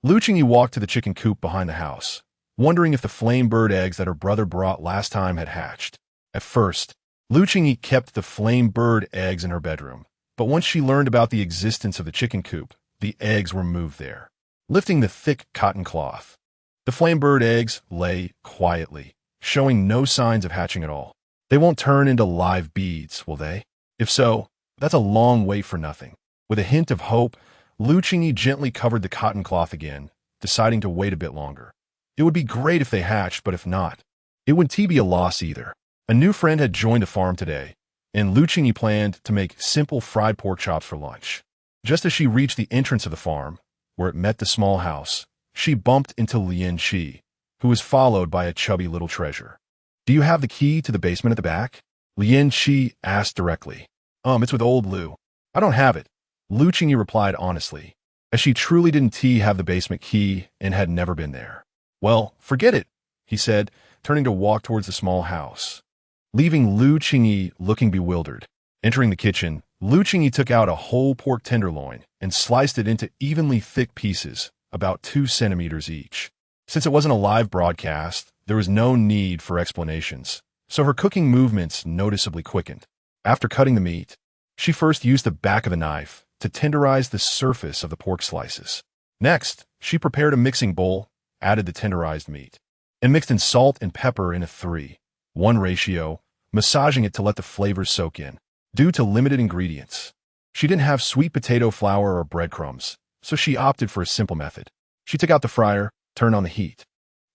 S1: Lu Qingyi walked to the chicken coop behind the house, wondering if the flame bird eggs that her brother brought last time had hatched. At first, Lu Qingyi kept the flame bird eggs in her bedroom, but once she learned about the existence of the chicken coop, the eggs were moved there. Lifting the thick cotton cloth, the flame bird eggs lay quietly, showing no signs of hatching at all. They won't turn into live beads, will they? If so, that's a long wait for nothing. With a hint of hope, Lu Qingyi gently covered the cotton cloth again, deciding to wait a bit longer. It would be great if they hatched, but if not, it wouldn't be a loss either. A new friend had joined the farm today, and Lu Qingyi planned to make simple fried pork chops for lunch. Just as she reached the entrance of the farm, where it met the small house, she bumped into Lian Qi, who was followed by a chubby little treasure. "Do you have the key to the basement at the back?" Lian Qi asked directly. It's with old Lu." "I don't have it," Lu Qingyi replied honestly, as she truly didn't have the basement key and had never been there. "Well, forget it," he said, turning to walk towards the small house, leaving Lu Qingyi looking bewildered. Entering the kitchen, Lu Qingyi took out a whole pork tenderloin and sliced it into evenly thick pieces, about 2 centimeters each. Since it wasn't a live broadcast, there was no need for explanations, so her cooking movements noticeably quickened. After cutting the meat, she first used the back of the knife to tenderize the surface of the pork slices. Next, she prepared a mixing bowl, added the tenderized meat, and mixed in salt and pepper in a 3:1 ratio, massaging it to let the flavors soak in. Due to limited ingredients, she didn't have sweet potato flour or breadcrumbs, so she opted for a simple method. She took out the fryer, turned on the heat,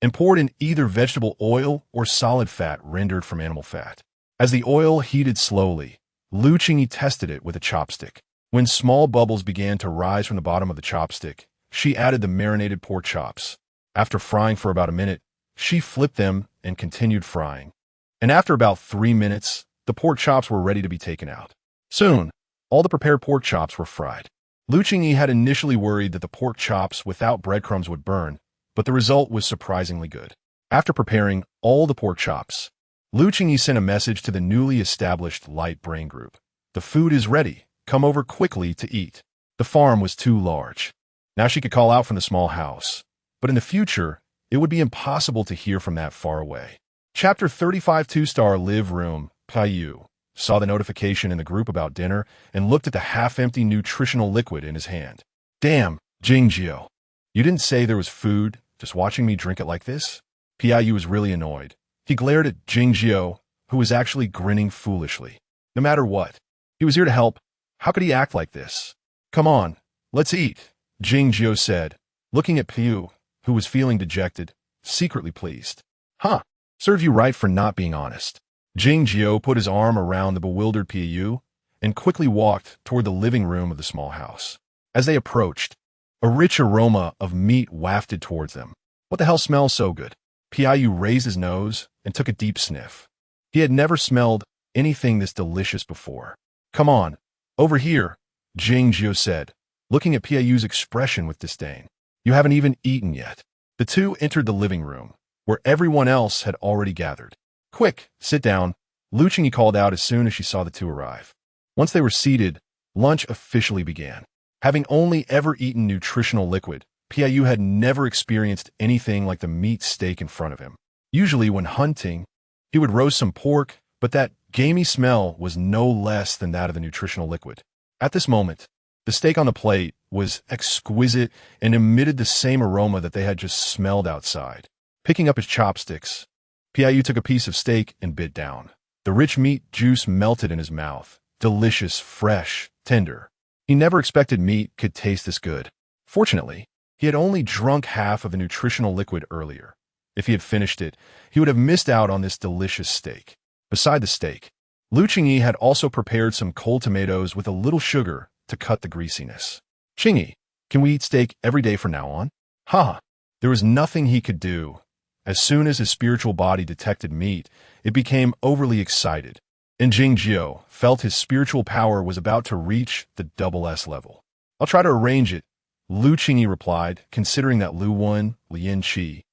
S1: and poured in either vegetable oil or solid fat rendered from animal fat. As the oil heated slowly, Lu Qingyi tested it with a chopstick. When small bubbles began to rise from the bottom of the chopstick, she added the marinated pork chops. After frying for about a minute, she flipped them and continued frying. And after about 3 minutes, the pork chops were ready to be taken out. Soon, all the prepared pork chops were fried. Lu Qingyi had initially worried that the pork chops without breadcrumbs would burn, but the result was surprisingly good. After preparing all the pork chops, Lu Qingyi sent a message to the newly established Light Brain Group. "The food is ready. Come over quickly to eat." The farm was too large. Now she could call out from the small house, but in the future, it would be impossible to hear from that far away. Chapter 35. 2-star live room. Yu saw the notification in the group about dinner and looked at the half-empty nutritional liquid in his hand. "Damn, Qingyi, you didn't say there was food, just watching me drink it like this?" Yu was really annoyed. He glared at Qingyi, who was actually grinning foolishly. No matter what, he was here to help. How could he act like this? "Come on, let's eat," Qingyi said, looking at Yu, who was feeling dejected, secretly pleased. "Huh, serve you right for not being honest." Qingyi put his arm around the bewildered Piu and quickly walked toward the living room of the small house. As they approached, a rich aroma of meat wafted towards them. What the hell smells so good? Piu raised his nose and took a deep sniff. He had never smelled anything this delicious before. Come on, over here, Qingyi said, looking at Piu's expression with disdain. You haven't even eaten yet. The two entered the living room, where everyone else had already gathered. Quick, sit down, Qingyi called out as soon as she saw the two arrive. Once they were seated, lunch officially began. Having only ever eaten nutritional liquid, Piu had never experienced anything like the meat steak in front of him. Usually when hunting, he would roast some pork, but that gamey smell was no less than that of the nutritional liquid. At this moment, the steak on the plate was exquisite and emitted the same aroma that they had just smelled outside. Picking up his chopsticks, Piu took a piece of steak and bit down. The rich meat juice melted in his mouth, delicious, fresh, tender. He never expected meat could taste this good. Fortunately, he had only drunk half of the nutritional liquid earlier. If he had finished it, he would have missed out on this delicious steak. Beside the steak, Qingyi had also prepared some cold tomatoes with a little sugar to cut the greasiness. Qingyi, can we eat steak every day from now on? Ha! There was nothing he could do. As soon as his spiritual body detected meat, it became overly excited, and Qingyi felt his spiritual power was about to reach the double S level. I'll try to arrange it, Qingyi replied, considering that Lu Wen, Lian Qi,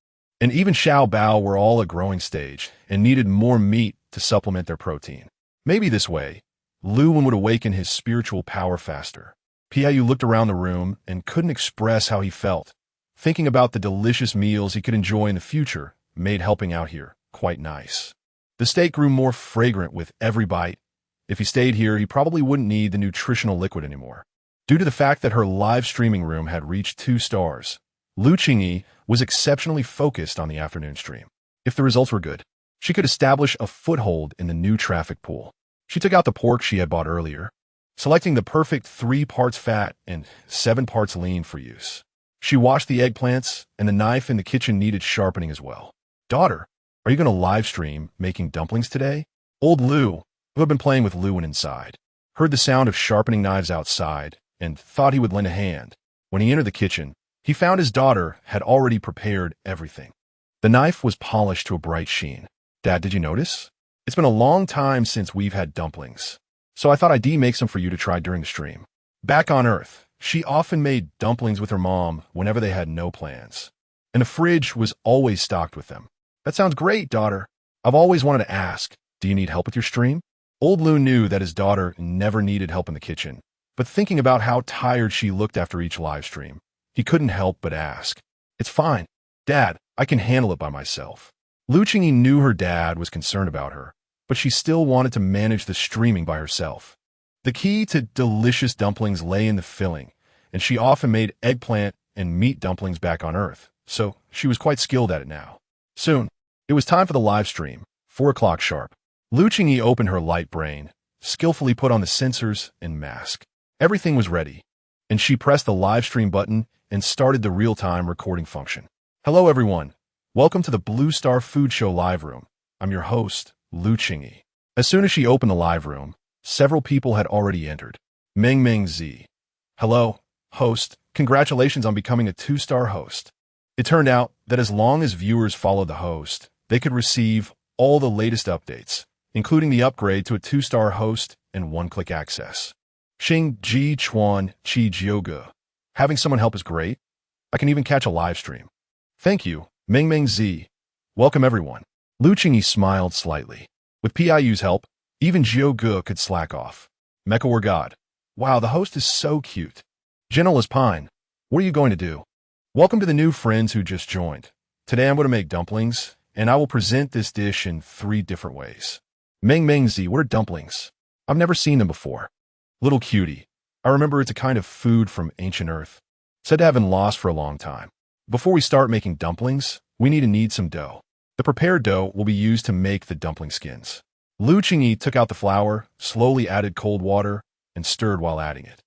S1: and even Xiao Bao were all a growing stage and needed more meat to supplement their protein. Maybe this way, Lu Wen would awaken his spiritual power faster. Piu looked around the room and couldn't express how he felt. Thinking about the delicious meals he could enjoy in the future made helping out here quite nice. The steak grew more fragrant with every bite. If he stayed here, he probably wouldn't need the nutritional liquid anymore. Due to the fact that her live streaming room had reached 2 stars, Qingyi was exceptionally focused on the afternoon stream. If the results were good, she could establish a foothold in the new traffic pool. She took out the pork she had bought earlier, selecting the perfect 3 parts fat and 7 parts lean for use. She washed the eggplants, and the knife in the kitchen needed sharpening as well. Daughter, are you going to live stream making dumplings today? Old Lu, who had been playing with Lu Wen inside, heard the sound of sharpening knives outside and thought he would lend a hand. When he entered the kitchen, he found his daughter had already prepared everything. The knife was polished to a bright sheen. Dad, did you notice? It's been a long time since we've had dumplings, so I thought I'd make some for you to try during the stream. Back on Earth, she often made dumplings with her mom whenever they had no plans, and the fridge was always stocked with them. That sounds great, daughter. I've always wanted to ask, do you need help with your stream? Old Lu knew that his daughter never needed help in the kitchen, but thinking about how tired she looked after each live stream, he couldn't help but ask. It's fine. Dad, I can handle it by myself. Qingyi knew her dad was concerned about her, but she still wanted to manage the streaming by herself. The key to delicious dumplings lay in the filling, and she often made eggplant and meat dumplings back on Earth, so she was quite skilled at it now. Soon, it was time for the live stream, 4 o'clock sharp. Qingyi opened her light brain, skillfully put on the sensors and mask. Everything was ready, and she pressed the live stream button and started the real-time recording function. Hello everyone, welcome to the Blue Star Food Show live room. I'm your host, Qingyi. As soon as she opened the live room, several people had already entered. Meng Z. Hello, host. Congratulations on becoming a 2-star host. It turned out that as long as viewers followed the host, they could receive all the latest updates, including the upgrade to a 2-star host and one-click access. Xing Ji Chuan Chi Jioge. Having someone help is great. I can even catch a live stream. Thank you, Meng Z. Welcome everyone. Qingyi smiled slightly. With Piu's help, even Jioge could slack off. Mecha War God. Wow, the host is so cute. Gentle as Pine. What are you going to do? Welcome to the new friends who just joined. Today I'm going to make dumplings, and I will present this dish in 3 different ways. Meng Z, what are dumplings? I've never seen them before. Little cutie. I remember it's a kind of food from ancient Earth, said to have been lost for a long time. Before we start making dumplings, we need some dough. The prepared dough will be used to make the dumpling skins. Qingyi took out the flour, slowly added cold water, and stirred while adding it.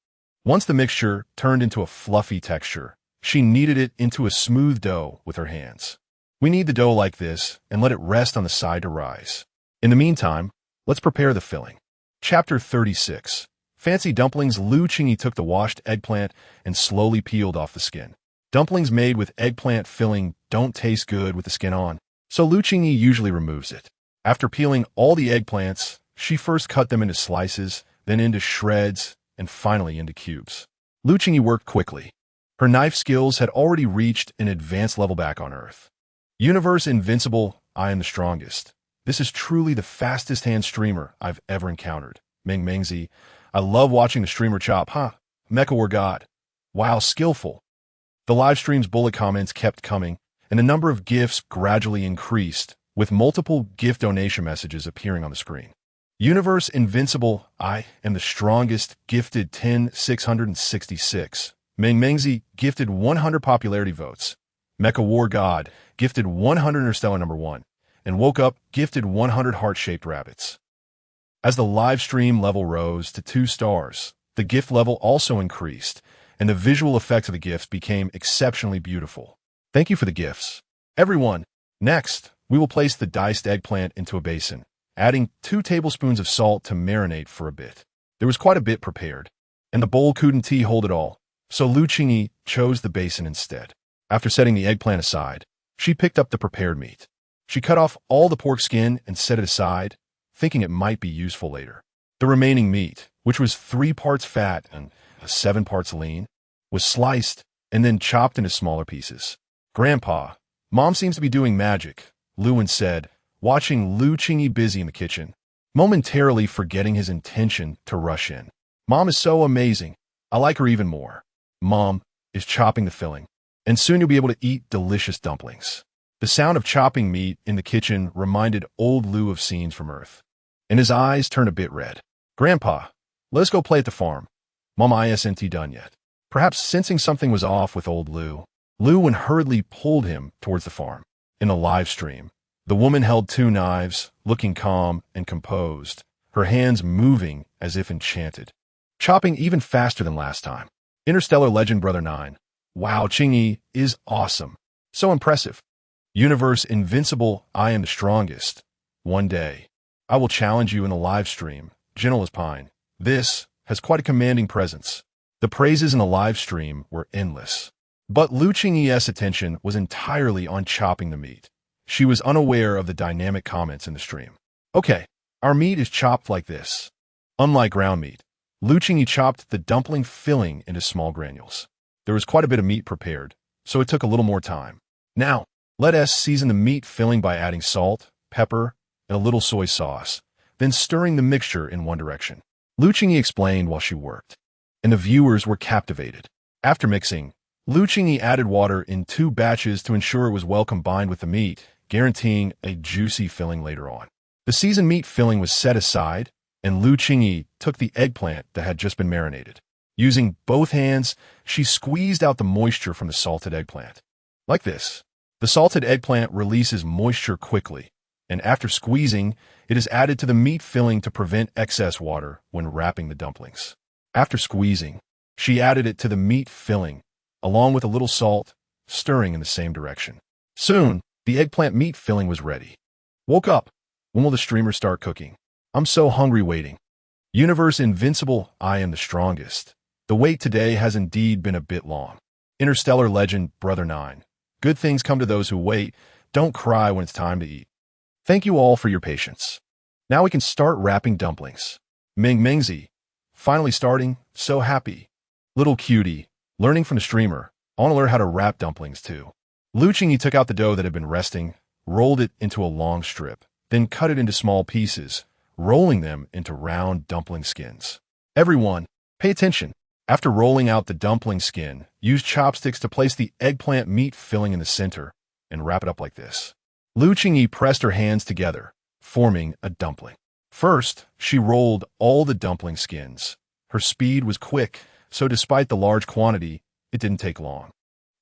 S1: Once the mixture turned into a fluffy texture, she kneaded it into a smooth dough with her hands. We knead the dough like this and let it rest on the side to rise. In the meantime, let's prepare the filling. Chapter 36. Fancy dumplings. Lu Qingyi took the washed eggplant and slowly peeled off the skin. Dumplings made with eggplant filling don't taste good with the skin on, so Lu Qingyi usually removes it. After peeling all the eggplants, she first cut them into slices, then into shreds, and finally into cubes. Lu Qingyi worked quickly. Her knife skills had already reached an advanced level back on Earth. Universe invincible, I am the strongest. This is truly the fastest hand streamer I've ever encountered. Mengzi, I love watching the streamer chop, Mecha War God. Wow, skillful. The live stream's bullet comments kept coming, and the number of gifts gradually increased, with multiple gift donation messages appearing on the screen. Universe invincible, I am the strongest, gifted 10,666. Mengzi gifted 100 popularity votes. Mecha War God gifted 100 Interstellar number 1, and Woke Up gifted 100 heart-shaped rabbits. As the live stream level rose to 2 stars, the gift level also increased, and the visual effects of the gifts became exceptionally beautiful. Thank you for the gifts, everyone. Next, we will place the diced eggplant into a basin, adding 2 tablespoons of salt to marinate for a bit. There was quite a bit prepared, and the bowl couldn't hold it all, so Lu Qingyi chose the basin instead. After setting the eggplant aside, she picked up the prepared meat. She cut off all the pork skin and set it aside, thinking it might be useful later. The remaining meat, which was 3 parts fat and 7 parts lean, was sliced and then chopped into smaller pieces. Grandpa, Mom seems to be doing magic, Luan said, watching Lu Qingyi busy in the kitchen, momentarily forgetting his intention to rush in. Mom is so amazing. I like her even more. Mom is chopping the filling, and soon you'll be able to eat delicious dumplings. The sound of chopping meat in the kitchen reminded old Lu of scenes from Earth, and his eyes turned a bit red. Grandpa, let's go play at the farm. Mom isn't done yet. Perhaps sensing something was off with old Lu, Luan hurriedly pulled him towards the farm. In the live stream, the woman held 2 knives, looking calm and composed, her hands moving as if enchanted, chopping even faster than last time. Interstellar Legend Brother 9. Wow, Qingyi is awesome. So impressive. Universe invincible, I am the strongest. One day, I will challenge you in the live stream, gentle as pine. This has quite a commanding presence. The praises in the live stream were endless. But Lu Qingyi's attention was entirely on chopping the meat. She was unaware of the dynamic comments in the stream. Okay, our meat is chopped like this. Unlike ground meat, Lu Qingyi chopped the dumpling filling into small granules. There was quite a bit of meat prepared, so it took a little more time. Now, let us season the meat filling by adding salt, pepper, and a little soy sauce, then stirring the mixture in one direction. Lu Qingyi explained while she worked, and the viewers were captivated. After mixing, Lu Qingyi added water in 2 batches to ensure it was well combined with the meat, guaranteeing a juicy filling later on. The seasoned meat filling was set aside, and Lu Qingyi took the eggplant that had just been marinated. Using both hands, she squeezed out the moisture from the salted eggplant. Like this. The salted eggplant releases moisture quickly, and after squeezing, it is added to the meat filling to prevent excess water when wrapping the dumplings. After squeezing, she added it to the meat filling, along with a little salt, stirring in the same direction. Soon, the eggplant meat filling was ready. Woke up. When will the streamer start cooking? I'm so hungry waiting. Universe invincible, I am the strongest. The wait today has indeed been a bit long. Interstellar Legend Brother 9. Good things come to those who wait. Don't cry when it's time to eat. Thank you all for your patience. Now we can start wrapping dumplings. Mengzi, finally starting, so happy. Little cutie, learning from the streamer. I want to learn how to wrap dumplings too. Lu Qingyi took out the dough that had been resting, rolled it into a long strip, then cut it into small pieces, rolling them into round dumpling skins. Everyone, pay attention. After rolling out the dumpling skin, use chopsticks to place the eggplant meat filling in the center and wrap it up like this. Lu Qingyi pressed her hands together, forming a dumpling. First, she rolled all the dumpling skins. Her speed was quick, so despite the large quantity, it didn't take long.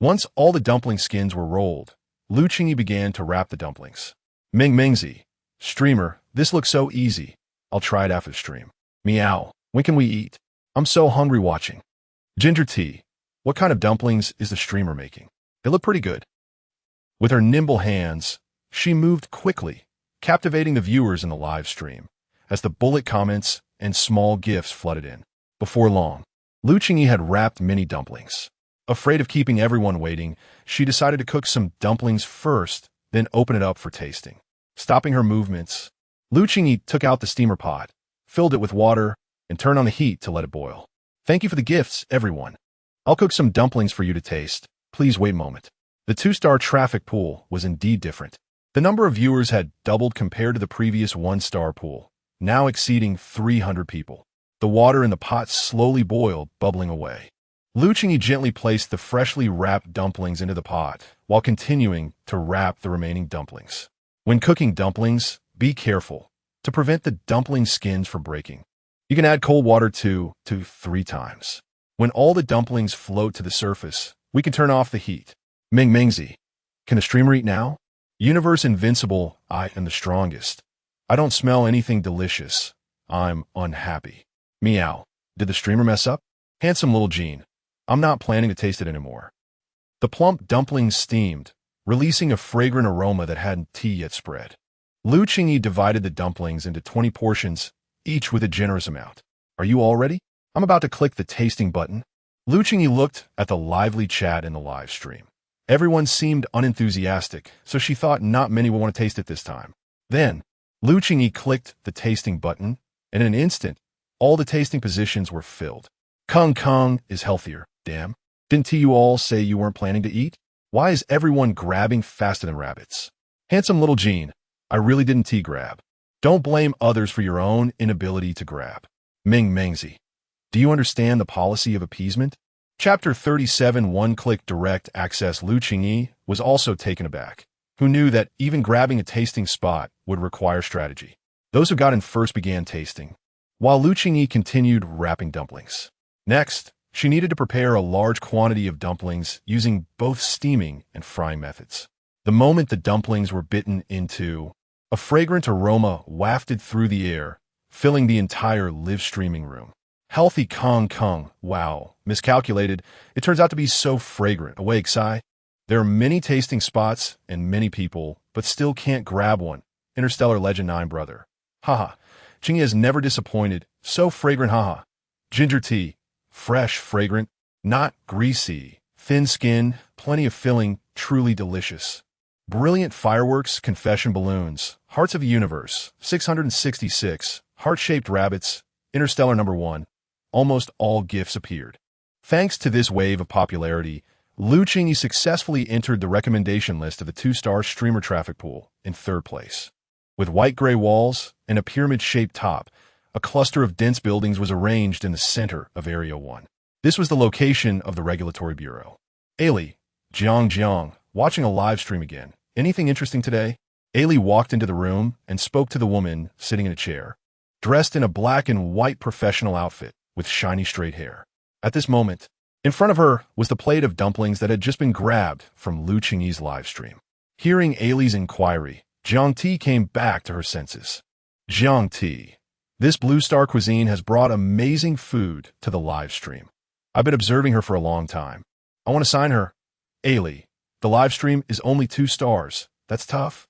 S1: Once all the dumpling skins were rolled, Lu Qingyi began to wrap the dumplings. Mengzi, streamer, this looks so easy. I'll try it after the stream. Meow, when can we eat? I'm so hungry watching. Ginger tea, what kind of dumplings is the streamer making? They look pretty good. With her nimble hands, she moved quickly, captivating the viewers in the live stream, as the bullet comments and small gifts flooded in. Before long, Qingyi had wrapped many dumplings. Afraid of keeping everyone waiting, she decided to cook some dumplings first, then open it up for tasting. Stopping her movements, Qingyi took out the steamer pot, filled it with water, and turned on the heat to let it boil. Thank you for the gifts, everyone. I'll cook some dumplings for you to taste. Please wait a moment. The 2-star traffic pool was indeed different. The number of viewers had doubled compared to the previous 1-star pool, now exceeding 300 people. The water in the pot slowly boiled, bubbling away. Qingyi gently placed the freshly wrapped dumplings into the pot, while continuing to wrap the remaining dumplings. When cooking dumplings, be careful to prevent the dumpling skins from breaking. You can add cold water 2 to 3 times. When all the dumplings float to the surface, we can turn off the heat. Mingzi. Can the streamer eat now? Universe Invincible, I am the strongest. I don't smell anything delicious. I'm unhappy. Meow. Did the streamer mess up? Handsome little Jean. I'm not planning to taste it anymore. The plump dumplings steamed, releasing a fragrant aroma that hadn't yet spread. Qingyi divided the dumplings into 20 portions, each with a generous amount. Are you all ready? I'm about to click the tasting button. Qingyi looked at the lively chat in the live stream. Everyone seemed unenthusiastic, so she thought not many would want to taste it this time. Then, Qingyi clicked the tasting button, and in an instant, all the tasting positions were filled. Kung is healthier, damn. Didn't you all say you weren't planning to eat? Why is everyone grabbing faster than rabbits? Handsome little Jean, I really didn't grab. Don't blame others for your own inability to grab. Mingzi. Do you understand the policy of appeasement? Chapter 37 One-click direct access. Qingyi was also taken aback, who knew that even grabbing a tasting spot would require strategy. Those who got in first began tasting, while Qingyi continued wrapping dumplings. Next, she needed to prepare a large quantity of dumplings using both steaming and frying methods. The moment the dumplings were bitten into, a fragrant aroma wafted through the air, filling the entire live streaming room. Healthy Kung, wow, miscalculated. It turns out to be so fragrant. Awake, Sci. There are many tasting spots and many people, but still can't grab one. Interstellar Legend 9 brother. Haha. Qingyi has never disappointed. So fragrant, haha. Ginger tea. Fresh, fragrant, not greasy, thin skin, plenty of filling, truly delicious. Brilliant fireworks, confession balloons, hearts of the universe, 666, heart-shaped rabbits, Interstellar number 1. Almost all gifts appeared. Thanks to this wave of popularity, Qingyi successfully entered the recommendation list of the 2-star streamer traffic pool in 3rd place. With white-gray walls and a pyramid-shaped top, a cluster of dense buildings was arranged in the center of Area 1. This was the location of the Regulatory Bureau. Ailey, Jiang, watching a live stream again. Anything interesting today? Ailey walked into the room and spoke to the woman sitting in a chair, dressed in a black and white professional outfit with shiny straight hair. At this moment, in front of her was the plate of dumplings that had just been grabbed from Qingyi's live stream. Hearing Ailey's inquiry, Jiang came back to her senses. Jiang, this Blue Star cuisine has brought amazing food to the live stream. I've been observing her for a long time. I want to sign her. Ailey, the live stream is only 2 stars. That's tough.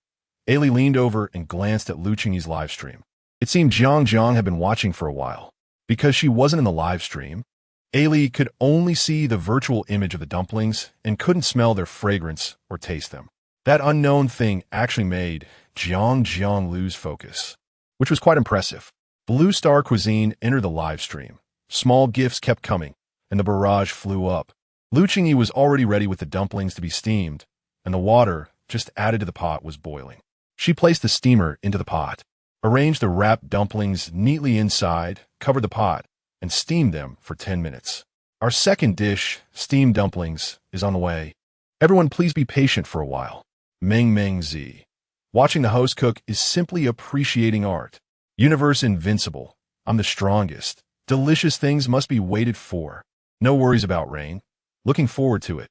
S1: Ailey leaned over and glanced at Qingyi's live stream. It seemed Jiang had been watching for a while. Because she wasn't in the live stream, Ailey could only see the virtual image of the dumplings and couldn't smell their fragrance or taste them. That unknown thing actually made Jiang lose focus, which was quite impressive. Blue Star Cuisine entered the live stream. Small gifts kept coming, and the barrage flew up. Qingyi was already ready with the dumplings to be steamed, and the water, just added to the pot, was boiling. She placed the steamer into the pot, arranged the wrapped dumplings neatly inside, covered the pot, and steamed them for 10 minutes. Our second dish, steamed dumplings, is on the way. Everyone please be patient for a while. Mingzi. Watching the host cook is simply appreciating art. Universe Invincible. I'm the strongest. Delicious things must be waited for. No worries about rain. Looking forward to it.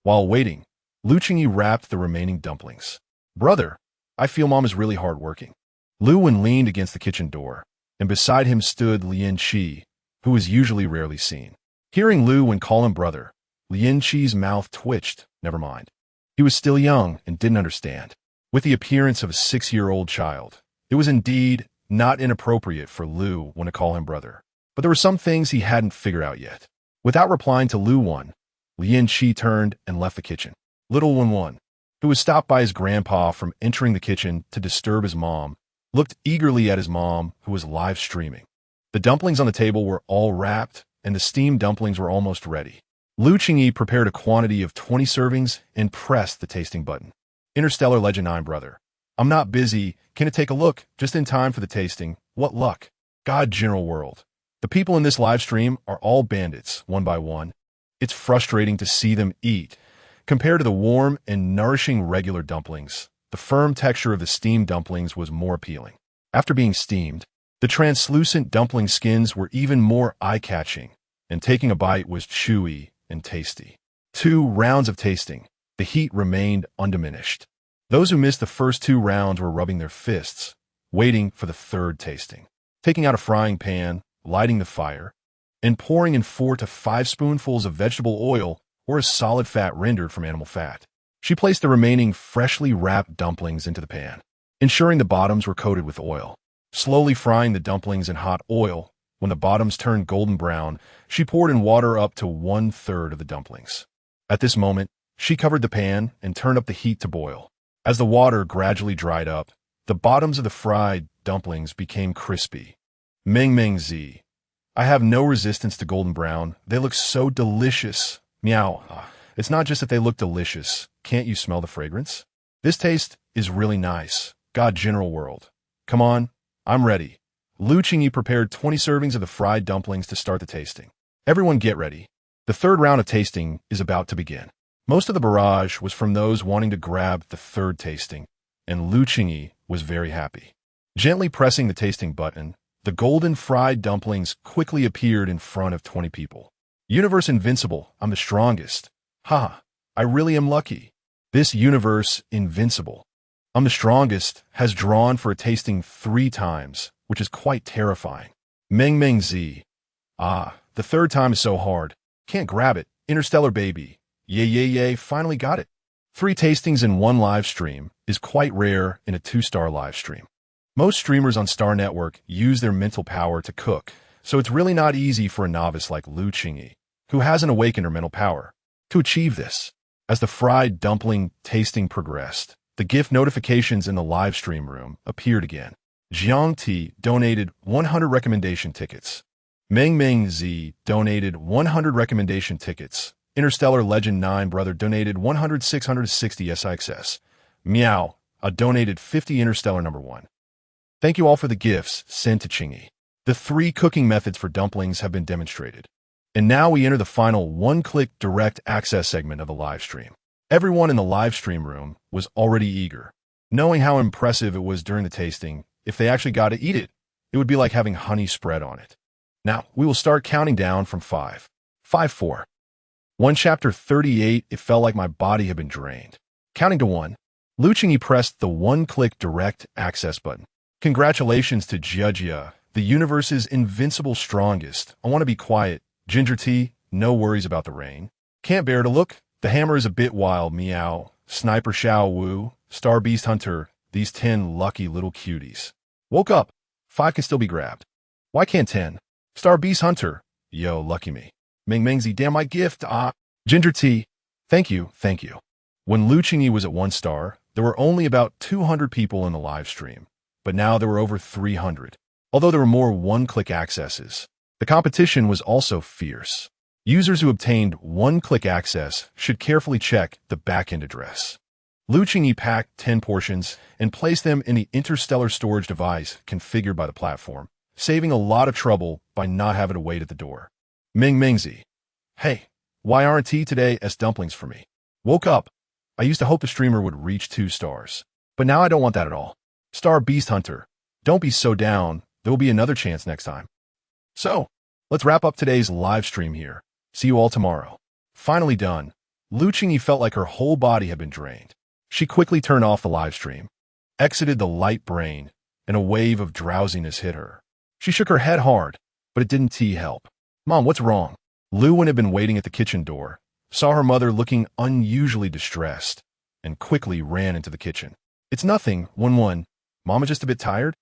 S1: While waiting, Qingyi wrapped the remaining dumplings. Brother, I feel Mom is really hardworking. Luwen leaned against the kitchen door, and beside him stood Lianqi, who was usually rarely seen. Hearing Luwen call him brother, Lianqi's mouth twitched. Never mind. He was still young and didn't understand. with the appearance of a 6-year-old child. It was indeed not inappropriate for Lu to call him brother. But there were some things he hadn't figured out yet. Without replying to Lu Wan, Lian Qi turned and left the kitchen. Little Wan, who was stopped by his grandpa from entering the kitchen to disturb his mom, looked eagerly at his mom, who was live streaming. The dumplings on the table were all wrapped, and the steamed dumplings were almost ready. Qingyi prepared a quantity of 20 servings and pressed the tasting button. Interstellar Legend 9 brother. I'm not busy. Can it take a look? Just in time for the tasting. What luck. God General World. The people in this live stream are all bandits, one by one. It's frustrating to see them eat. Compared to the warm and nourishing regular dumplings, the firm texture of the steamed dumplings was more appealing. After being steamed, the translucent dumpling skins were even more eye-catching, and taking a bite was chewy and tasty. 2 rounds of tasting. The heat remained undiminished. Those who missed the first 2 rounds were rubbing their fists, waiting for the third tasting. Taking out a frying pan, lighting the fire, and pouring in 4 to 5 spoonfuls of vegetable oil or a solid fat rendered from animal fat. She placed the remaining freshly wrapped dumplings into the pan, ensuring the bottoms were coated with oil. Slowly frying the dumplings in hot oil, when the bottoms turned golden brown, she poured in water up to 1/3 of the dumplings. At this moment, she covered the pan and turned up the heat to boil. As the water gradually dried up, the bottoms of the fried dumplings became crispy. Meng zi. I have no resistance to golden brown. They look so delicious. Meow. It's not just that they look delicious. Can't you smell the fragrance? This taste is really nice. God General World. Come on, I'm ready. Qingyi prepared 20 servings of the fried dumplings to start the tasting. Everyone get ready. The third round of tasting is about to begin. Most of the barrage was from those wanting to grab the third tasting, and Qingyi was very happy. Gently pressing the tasting button, the golden fried dumplings quickly appeared in front of 20 people. Universe invincible, I'm the strongest. Ha, I really am lucky. This universe invincible, I'm the strongest, has drawn for a tasting 3 times, which is quite terrifying. Meng zi. The third time is so hard. Can't grab it. Interstellar baby. Yay, finally got it. 3 tastings in 1 live stream is quite rare in a 2-star live stream. Most streamers on Star Network use their mental power to cook, so it's really not easy for a novice like Qingyi, who hasn't awakened her mental power, to achieve this. As the fried dumpling tasting progressed, the gift notifications in the live stream room appeared again. Jiang Ti donated 100 recommendation tickets. Meng zi donated 100 recommendation tickets. Interstellar Legend 9 brother donated 660 SIXS. Meow, donated 50 Interstellar number 1. Thank you all for the gifts sent to Qingyi. The 3 cooking methods for dumplings have been demonstrated. And now we enter the final 1-click direct access segment of the live stream. Everyone in the live stream room was already eager. Knowing how impressive it was during the tasting, if they actually got to eat it, it would be like having honey spread on it. Now, we will start counting down from 5. 5, 4. 1 chapter 38, it felt like my body had been drained. Counting to 1, Qingyi pressed the 1-click direct access button. Congratulations to Jia, the universe's invincible strongest. I want to be quiet. Ginger tea, no worries about the rain. Can't bear to look. The hammer is a bit wild. Meow. Sniper Xiao Wu. Star Beast Hunter. These 10 lucky little cuties. Woke up. 5 can still be grabbed. Why can't 10? Star Beast Hunter. Yo, lucky me. Meng zi, damn my gift. Ginger tea. Thank you. When Qingyi was at 1 star, there were only about 200 people in the live stream. But now there were over 300. Although there were more 1-click accesses, the competition was also fierce. Users who obtained 1-click access should carefully check the backend address. Qingyi packed 10 portions and placed them in the interstellar storage device configured by the platform, saving a lot of trouble by not having to wait at the door. Meng zi. Hey, why aren't today dumplings for me? Woke up. I used to hope the streamer would reach 2 stars. But now I don't want that at all. Star Beast Hunter. Don't be so down. There will be another chance next time. So, let's wrap up today's live stream here. See you all tomorrow. Finally done. Qingyi felt like her whole body had been drained. She quickly turned off the live stream, exited the light brain, and a wave of drowsiness hit her. She shook her head hard, but it didn't help. Mom, what's wrong? Lu Wan had been waiting at the kitchen door, saw her mother looking unusually distressed, and quickly ran into the kitchen. It's nothing, 1-1. Mama just a bit tired?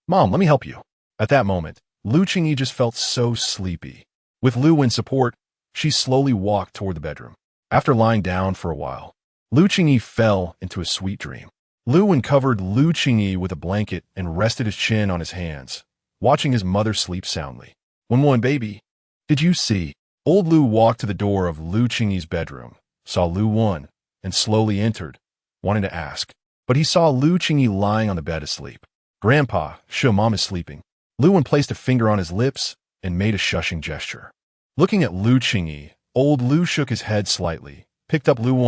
S1: Mom, let me help you. At that moment, Qingyi just felt so sleepy. With Lu in support, she slowly walked toward the bedroom. After lying down for a while, Qingyi fell into a sweet dream. Lu covered Qingyi with a blanket and rested his chin on his hands, watching his mother sleep soundly. 1-1, baby. Did you see? Old Lu walked to the door of Qingyi's bedroom, saw Lu, and slowly entered, wanting to ask. But he saw Qingyi lying on the bed asleep. Grandpa, show Mom is sleeping. Lu placed a finger on his lips and made a shushing gesture. Looking at Qingyi, old Lu shook his head slightly, picked up Lu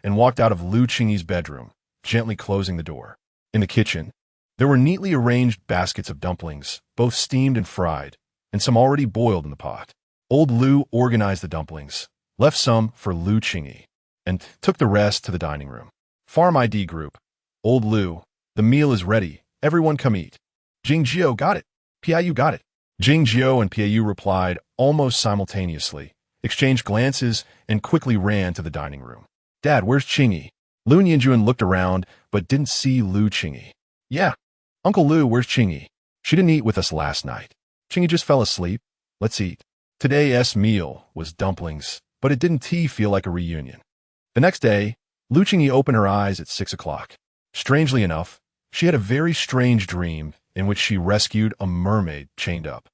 S1: and walked out of Qingyi's bedroom, gently closing the door. In the kitchen, there were neatly arranged baskets of dumplings, both steamed and fried, and some already boiled in the pot. Old Lu organized the dumplings, left some for Qingyi, and took the rest to the dining room. Farm ID group. Old Lu, the meal is ready. Everyone come eat. Qingyi got it. Piu got it. Qingyi and Piu replied almost simultaneously, exchanged glances, and quickly ran to the dining room. Dad, where's Qingyi? Lu Yanjuan looked around, but didn't see Qingyi. Yeah. Uncle Lu, where's Qingyi? She didn't eat with us last night. Qingyi just fell asleep. Let's eat. Today's meal was dumplings, but it didn't feel like a reunion. The next day, Qingyi opened her eyes at 6 o'clock. Strangely enough, she had a very strange dream in which she rescued a mermaid chained up.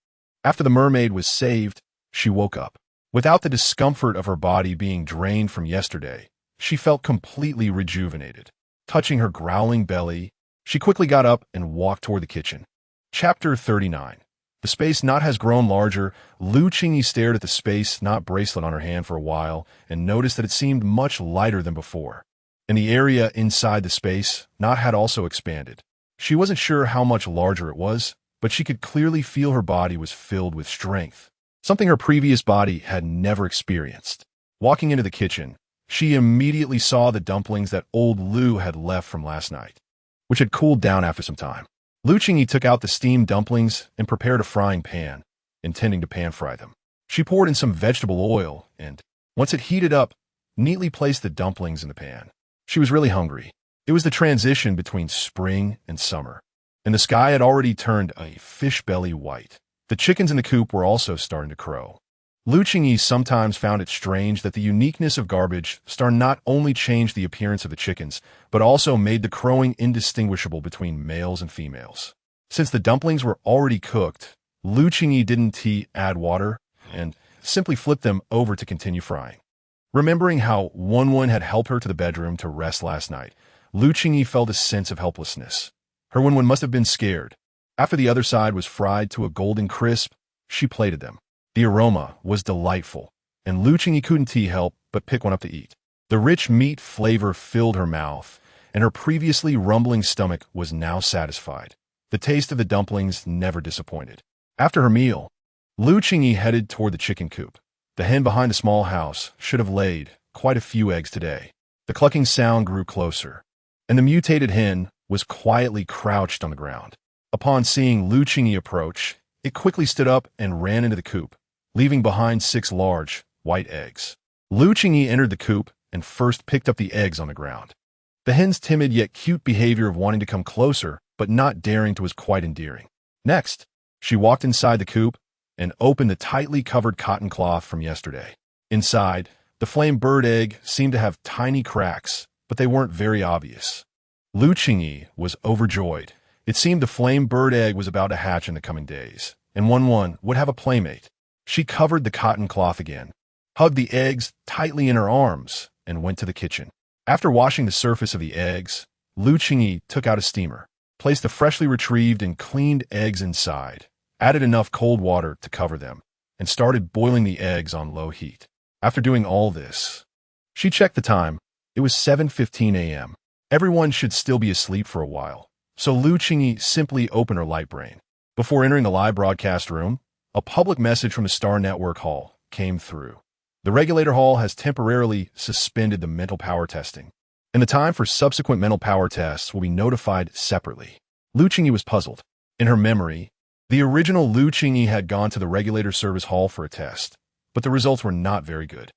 S1: After the mermaid was saved, she woke up. Without the discomfort of her body being drained from yesterday, she felt completely rejuvenated. Touching her growling belly, she quickly got up and walked toward the kitchen. Chapter 39. The space knot has grown larger. Qingyi stared at the space knot bracelet on her hand for a while and noticed that it seemed much lighter than before. And the area inside the space knot had also expanded. She wasn't sure how much larger it was, but she could clearly feel her body was filled with strength, something her previous body had never experienced. Walking into the kitchen, she immediately saw the dumplings that old Lu had left from last night, which had cooled down after some time. Qingyi took out the steamed dumplings and prepared a frying pan, intending to pan-fry them. She poured in some vegetable oil and, once it heated up, neatly placed the dumplings in the pan. She was really hungry. It was the transition between spring and summer, and the sky had already turned a fish belly white. The chickens in the coop were also starting to crow. Qingyi sometimes found it strange that the uniqueness of garbage star not only changed the appearance of the chickens, but also made the crowing indistinguishable between males and females. Since the dumplings were already cooked, Qingyi didn't add water and simply flipped them over to continue frying. Remembering how 1-1 had helped her to the bedroom to rest last night, Qingyi felt a sense of helplessness. Her 1-1 must have been scared. After the other side was fried to a golden crisp, she plated them. The aroma was delightful, and Qingyi couldn't help but pick one up to eat. The rich meat flavor filled her mouth, and her previously rumbling stomach was now satisfied. The taste of the dumplings never disappointed. After her meal, Qingyi headed toward the chicken coop. The hen behind the small house should have laid quite a few eggs today. The clucking sound grew closer, and the mutated hen was quietly crouched on the ground. Upon seeing Qingyi approach, it quickly stood up and ran into the coop, leaving behind 6 large, white eggs. Qingyi entered the coop and first picked up the eggs on the ground. The hen's timid yet cute behavior of wanting to come closer but not daring to was quite endearing. Next, she walked inside the coop and opened the tightly covered cotton cloth from yesterday. Inside, the flame bird egg seemed to have tiny cracks, but they weren't very obvious. Qingyi was overjoyed. It seemed the flame bird egg was about to hatch in the coming days, and 1-1 would have a playmate. She covered the cotton cloth again, hugged the eggs tightly in her arms, and went to the kitchen. After washing the surface of the eggs, Qingyi took out a steamer, placed the freshly retrieved and cleaned eggs inside, added enough cold water to cover them, and started boiling the eggs on low heat. After doing all this, she checked the time. It was 7:15 a.m. Everyone should still be asleep for a while, so Qingyi simply opened her light brain. Before entering the live broadcast room, a public message from the Star Network Hall came through. The regulator hall has temporarily suspended the mental power testing, and the time for subsequent mental power tests will be notified separately. Qingyi was puzzled. In her memory, the original Qingyi had gone to the regulator service hall for a test, but the results were not very good.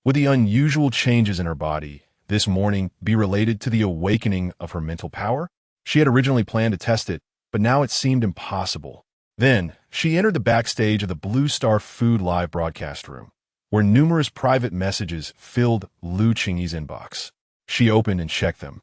S1: With the unusual changes in her body, this morning be related to the awakening of her mental power? She had originally planned to test it, but now it seemed impossible. Then, she entered the backstage of the Blue Star Food live broadcast room, where numerous private messages filled Lu Qingyi's inbox. She opened and checked them,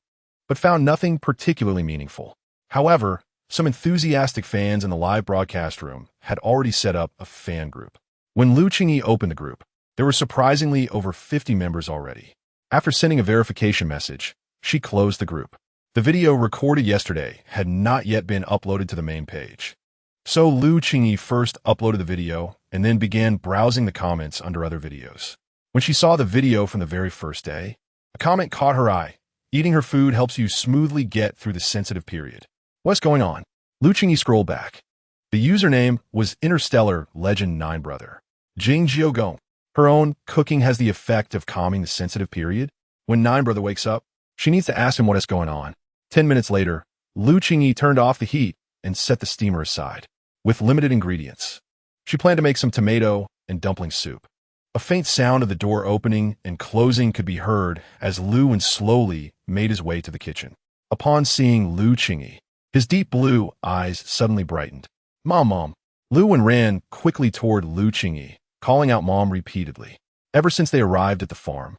S1: but found nothing particularly meaningful. However, some enthusiastic fans in the live broadcast room had already set up a fan group. When Lu Qingyi opened the group, there were surprisingly over 50 members already. After sending a verification message, she closed the group. The video recorded yesterday had not yet been uploaded to the main page. So Lu Qingyi first uploaded the video and then began browsing the comments under other videos. When she saw the video from the very first day, a comment caught her eye. Eating her food helps you smoothly get through the sensitive period. What's going on? Lu Qingyi scrolled back. The username was Interstellar Legend 9 Brother. Qingyi Gong. Her own cooking has the effect of calming the sensitive period. When 9 Brother wakes up, she needs to ask him what is going on. 10 minutes later, Lu Qingyi turned off the heat and set the steamer aside. With limited ingredients, she planned to make some tomato and dumpling soup. A faint sound of the door opening and closing could be heard as Lu Wen slowly made his way to the kitchen. Upon seeing Lu Qingyi, his deep blue eyes suddenly brightened. Mom. Lu Wen ran quickly toward Lu Qingyi, calling out Mom repeatedly. Ever since they arrived at the farm,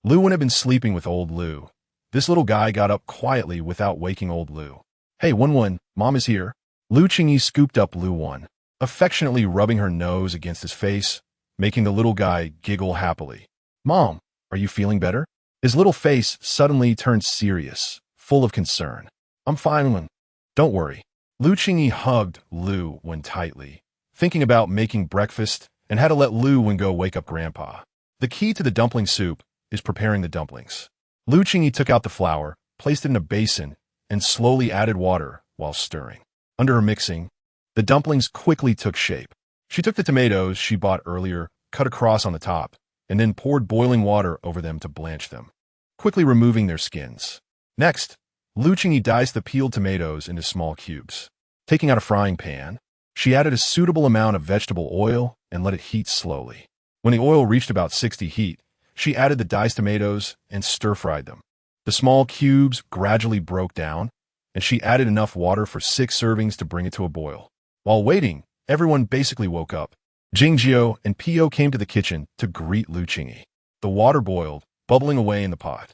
S1: Lu Wen had been sleeping with old Lu. This little guy got up quietly without waking old Lu. Hey, Wen, Mom is here. Lu Qingyi scooped up Lu Wen, affectionately rubbing her nose against his face, making the little guy giggle happily. Mom, are you feeling better? His little face suddenly turned serious, full of concern. I'm fine, Wen. Don't worry. Lu Qingyi hugged Lu Wen tightly, thinking about making breakfast and had to let Lu Wen go wake up Grandpa. The key to the dumpling soup is preparing the dumplings. Lu Qingyi took out the flour, placed it in a basin, and slowly added water while stirring. Under her mixing, the dumplings quickly took shape. She took the tomatoes she bought earlier, cut across on the top, and then poured boiling water over them to blanch them, quickly removing their skins. Next, Lu Qingyi diced the peeled tomatoes into small cubes. Taking out a frying pan, she added a suitable amount of vegetable oil and let it heat slowly. When the oil reached about 60 heat, she added the diced tomatoes and stir-fried them. The small cubes gradually broke down, and she added enough water for 6 servings to bring it to a boil. While waiting, everyone basically woke up. Qingyi and Pio came to the kitchen to greet Lu Qingyi. The water boiled, bubbling away in the pot.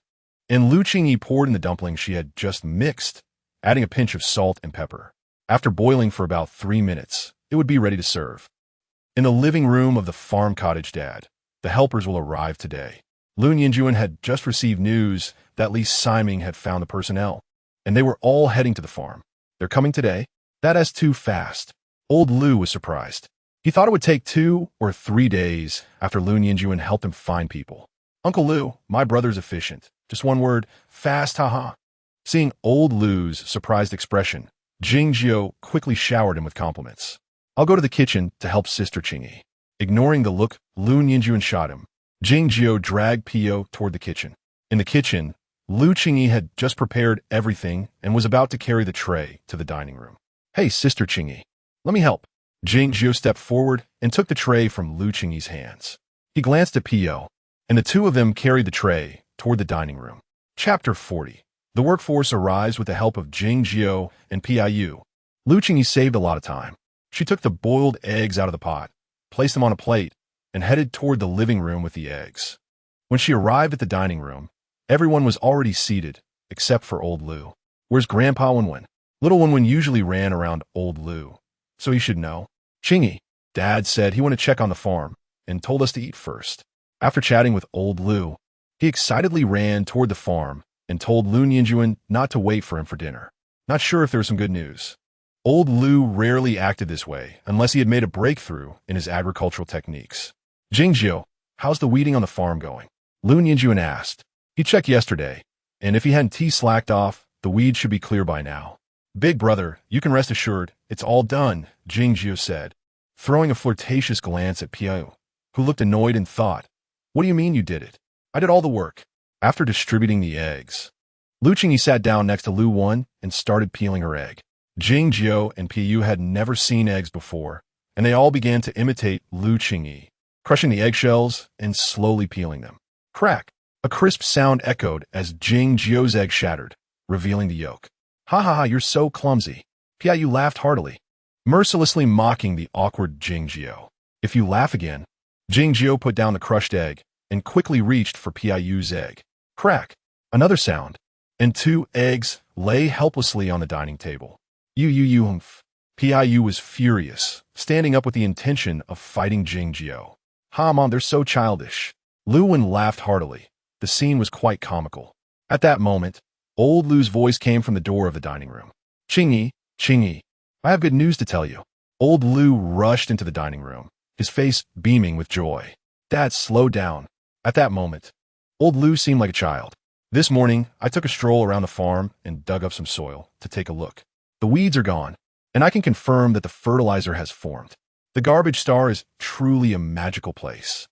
S1: And Lu Qingyi poured in the dumplings she had just mixed, adding a pinch of salt and pepper. After boiling for about 3 minutes, it would be ready to serve. In the living room of the farm cottage dad, the helpers will arrive today. Lu Yinjuan had just received news that Li Siming had found the personnel, and they were all heading to the farm. They're coming today? That is too fast. Old Lu was surprised. He thought it would take 2 or 3 days after Lu Yinjuan helped him find people. Uncle Lu, my brother's efficient. Just one word, fast, haha. Seeing old Lu's surprised expression, Qingyi quickly showered him with compliments. I'll go to the kitchen to help Sister Qingyi. Ignoring the look Lu Yinjuan shot him, Qingyi dragged Pio toward the kitchen. In the kitchen, Lu Qingyi had just prepared everything and was about to carry the tray to the dining room. Hey, Sister Qingyi, let me help. Qingyi stepped forward and took the tray from Lu Qingyi's hands. He glanced at Pio, and the two of them carried the tray toward the dining room. Chapter 40. The workforce arrives with the help of Qingyi and Piu. Lu Qingyi saved a lot of time. She took the boiled eggs out of the pot, placed them on a plate, and headed toward the living room with the eggs. When she arrived at the dining room, everyone was already seated, except for old Lu. Where's Grandpa Wen? Little Wen usually ran around old Lu, so he should know. Qingyi, Dad said he wanted to check on the farm, and told us to eat first. After chatting with old Lu, he excitedly ran toward the farm and told Lu Yinjuan not to wait for him for dinner. Not sure if there was some good news. Old Lu rarely acted this way unless he had made a breakthrough in his agricultural techniques. Qingyi, how's the weeding on the farm going? Lu Yinjuan asked. He checked yesterday, and if he hadn't slacked off, the weeds should be clear by now. Big brother, you can rest assured, it's all done, Qingyi said, throwing a flirtatious glance at Pio, who looked annoyed and thought, what do you mean you did it? I did all the work. After distributing the eggs, Lu Qingyi sat down next to Lu Wen and started peeling her egg. Qingyi and Piu had never seen eggs before, and they all began to imitate Lu Qingyi, crushing the eggshells and slowly peeling them. Crack! A crisp sound echoed as Qingyi's egg shattered, revealing the yolk. Ha ha ha, you're so clumsy. Piayu laughed heartily, mercilessly mocking the awkward Qingyi. If you laugh again. Qingyi put down the crushed egg and quickly reached for Piayu's egg. Crack. Another sound, and 2 eggs lay helplessly on the dining table. Humph. Piayu was furious, standing up with the intention of fighting Qingyi. Ha mom, they're so childish. Luwen laughed heartily. The scene was quite comical. At that moment, old Lu's voice came from the door of the dining room. Qingyi, I have good news to tell you. Old Lu rushed into the dining room, his face beaming with joy. Dad, slow down. At that moment, old Lu seemed like a child. This morning, I took a stroll around the farm and dug up some soil to take a look. The weeds are gone, and I can confirm that the fertilizer has formed. The garbage star is truly a magical place.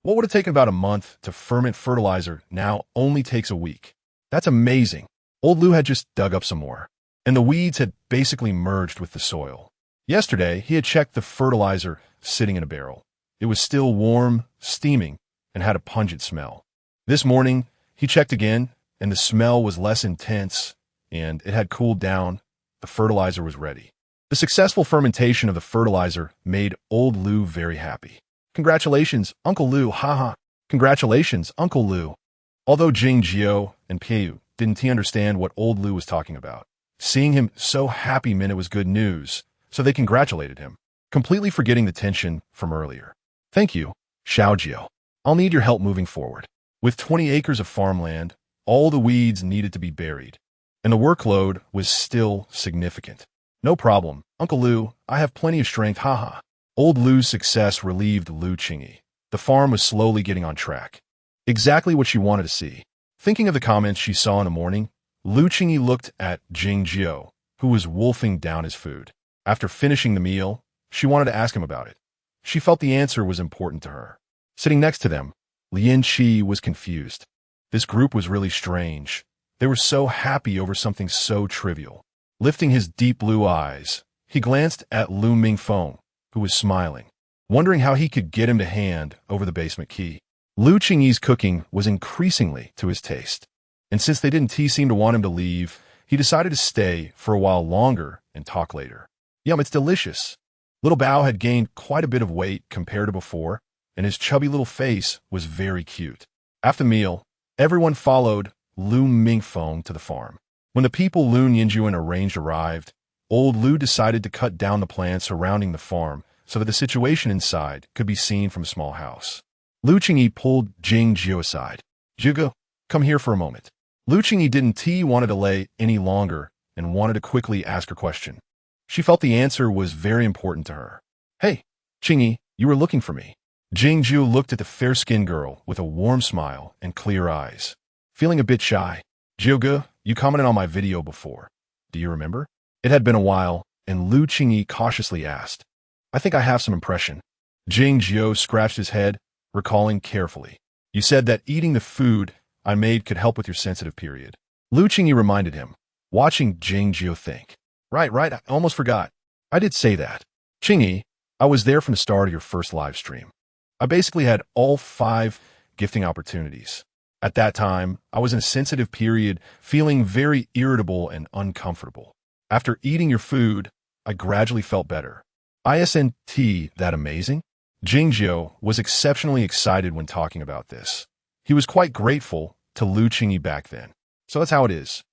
S1: What would have taken about a month to ferment fertilizer now only takes a week. That's amazing. Old Lu had just dug up some more, and the weeds had basically merged with the soil. Yesterday, he had checked the fertilizer sitting in a barrel. It was still warm, steaming, and had a pungent smell. This morning, he checked again, and the smell was less intense, and it had cooled down. The fertilizer was ready. The successful fermentation of the fertilizer made old Lu very happy. Congratulations, Uncle Lu, haha. Congratulations, Uncle Lu. Although Qingyi and Piayu didn't understand what old Lu was talking about, seeing him so happy meant it was good news, so they congratulated him, completely forgetting the tension from earlier. Thank you, Xiaojio. I'll need your help moving forward. With 20 acres of farmland, all the weeds needed to be buried, and the workload was still significant. No problem, Uncle Lu, I have plenty of strength, haha. Old Lu's success relieved Lu Qingyi. The farm was slowly getting on track. Exactly what she wanted to see. Thinking of the comments she saw in the morning, Lu Qingyi looked at Qingyi, who was wolfing down his food. After finishing the meal, she wanted to ask him about it. She felt the answer was important to her. Sitting next to them, Lian Qi was confused. This group was really strange. They were so happy over something so trivial. Lifting his deep blue eyes, he glanced at Lu Mingfeng, who was smiling, wondering how he could get him to hand over the basement key. Lu Qingyi's cooking was increasingly to his taste, and since they didn't seem to want him to leave, he decided to stay for a while longer and talk later. Yum, it's delicious. Little Bao had gained quite a bit of weight compared to before, and his chubby little face was very cute. After the meal, everyone followed Lu Mingfeng to the farm. When the people Lu Yinjuan arranged arrived, old Lu decided to cut down the plants surrounding the farm so that the situation inside could be seen from a small house. Lu Qingyi pulled Qingyi aside. Zhuge, come here for a moment. Lu Qingyi didn't want to delay any longer and wanted to quickly ask her question. She felt the answer was very important to her. Hey, Qingyi, you were looking for me. Qingyi looked at the fair-skinned girl with a warm smile and clear eyes. Feeling a bit shy. Zhuge, you commented on my video before. Do you remember? It had been a while, and Lu Qingyi cautiously asked. I think I have some impression. Qingyi scratched his head, recalling carefully. You said that eating the food I made could help with your sensitive period. Lu Qingyi reminded him, watching Qingyi think. Right, I almost forgot. I did say that. Qingyi, I was there from the start of your first live stream. I basically had all 5 gifting opportunities. At that time, I was in a sensitive period, feeling very irritable and uncomfortable. After eating your food, I gradually felt better. Isn't that amazing? Qingyi was exceptionally excited when talking about this. He was quite grateful to Lu Qingyi back then. So that's how it is.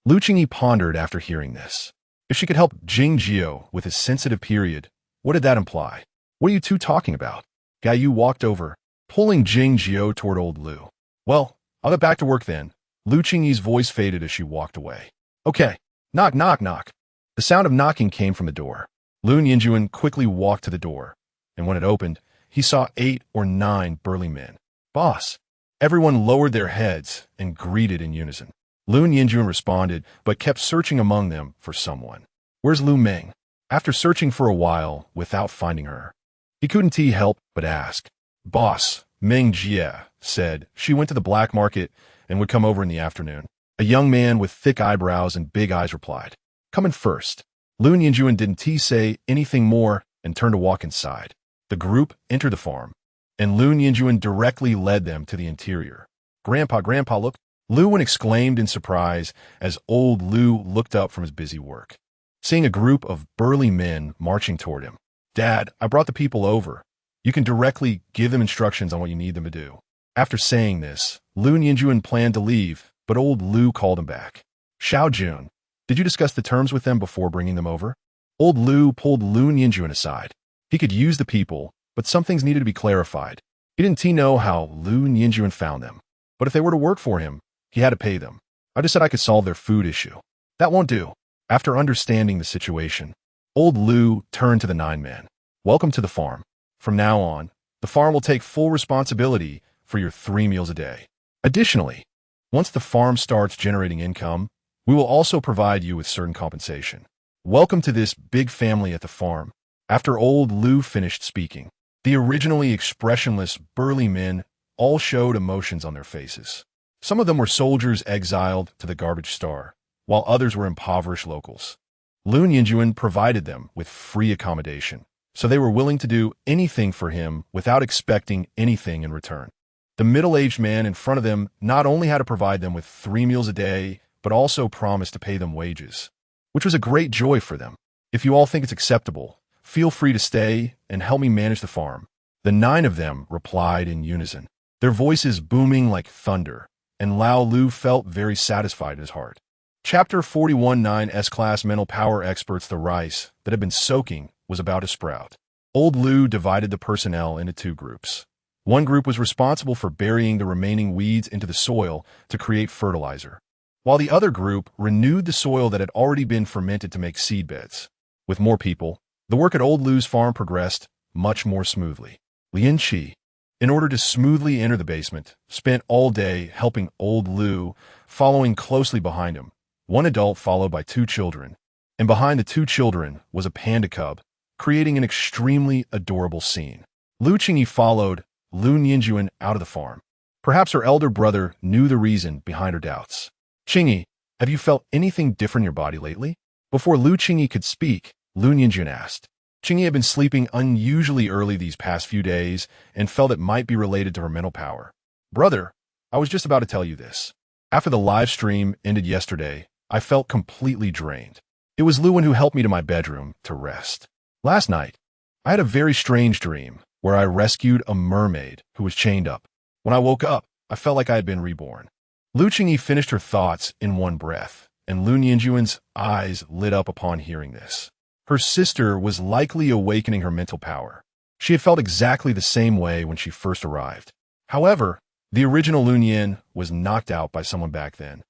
S1: Lu Qingyi pondered after hearing this. If she could help Qingyi with his sensitive period, what did that imply? What are you two talking about? Yu walked over, pulling Qingyi toward old Lu. Well, I'll get back to work then. Lu Qingyi's voice faded as she walked away. Okay. Knock, knock, knock. The sound of knocking came from the door. Lu Yinjuan quickly walked to the door, and when it opened, he saw 8 or 9 burly men. Boss. Everyone lowered their heads and greeted in unison. Lu Yinjuan responded, but kept searching among them for someone. Where's Lu Ming? After searching for a while without finding her, he couldn't help but ask. Boss, Ming Jie said she went to the black market and would come over in the afternoon. A young man with thick eyebrows and big eyes replied. Come in first. Lu Yinjuan didn't say anything more and turned to walk inside. The group entered the farm, and Lu Yinjuan directly led them to the interior. Grandpa, look. Lu exclaimed in surprise as old Lu looked up from his busy work, seeing a group of burly men marching toward him. Dad, I brought the people over. You can directly give them instructions on what you need them to do. After saying this, Lu Yinjuan planned to leave, but old Lu called him back. Xiao Jun, did you discuss the terms with them before bringing them over? Old Lu pulled Lu Yinjuan aside. He could use the people, but some things needed to be clarified. He didn't know how Lu Yinjuan found them, but if they were to work for him, he had to pay them. I just said I could solve their food issue. That won't do. After understanding the situation, old Lu turned to the 9 men. Welcome to the farm. From now on, the farm will take full responsibility for your 3 meals a day. Additionally, once the farm starts generating income, we will also provide you with certain compensation. Welcome to this big family at the farm. After old Lu finished speaking, the originally expressionless, burly men all showed emotions on their faces. Some of them were soldiers exiled to the garbage star, while others were impoverished locals. Lu Yinjuan provided them with free accommodation, so they were willing to do anything for him without expecting anything in return. The middle-aged man in front of them not only had to provide them with 3 meals a day, but also promised to pay them wages, which was a great joy for them. If you all think it's acceptable, feel free to stay and help me manage the farm. The 9 of them replied in unison, their voices booming like thunder, and Lao Lu felt very satisfied in his heart. Chapter 41 9 S-Class Mental Power Experts. The rice that had been soaking was about to sprout. Old Lu divided the personnel into 2 groups. One group was responsible for burying the remaining weeds into the soil to create fertilizer, while the other group renewed the soil that had already been fermented to make seed beds. With more people, the work at Old Lu's farm progressed much more smoothly. Lian Qi, in order to smoothly enter the basement, spent all day helping Old Lu, following closely behind him, 1 adult followed by 2 children, and behind the 2 children was a panda cub, creating an extremely adorable scene. Lu Qingyi followed Lu Yinjuan out of the farm. Perhaps her elder brother knew the reason behind her doubts. Qingyi, have you felt anything different in your body lately? Before Lu Qingyi could speak, Lu Yinjuan asked. Qingyi had been sleeping unusually early these past few days and felt it might be related to her mental power. Brother, I was just about to tell you this. After the live stream ended yesterday, I felt completely drained. It was Luan who helped me to my bedroom to rest. Last night, I had a very strange dream where I rescued a mermaid who was chained up. When I woke up, I felt like I had been reborn. Lu Qingyi finished her thoughts in one breath, and Lu Yinjuan's eyes lit up upon hearing this. Her sister was likely awakening her mental power. She had felt exactly the same way when she first arrived. However, the original Lu Yin was knocked out by someone back then.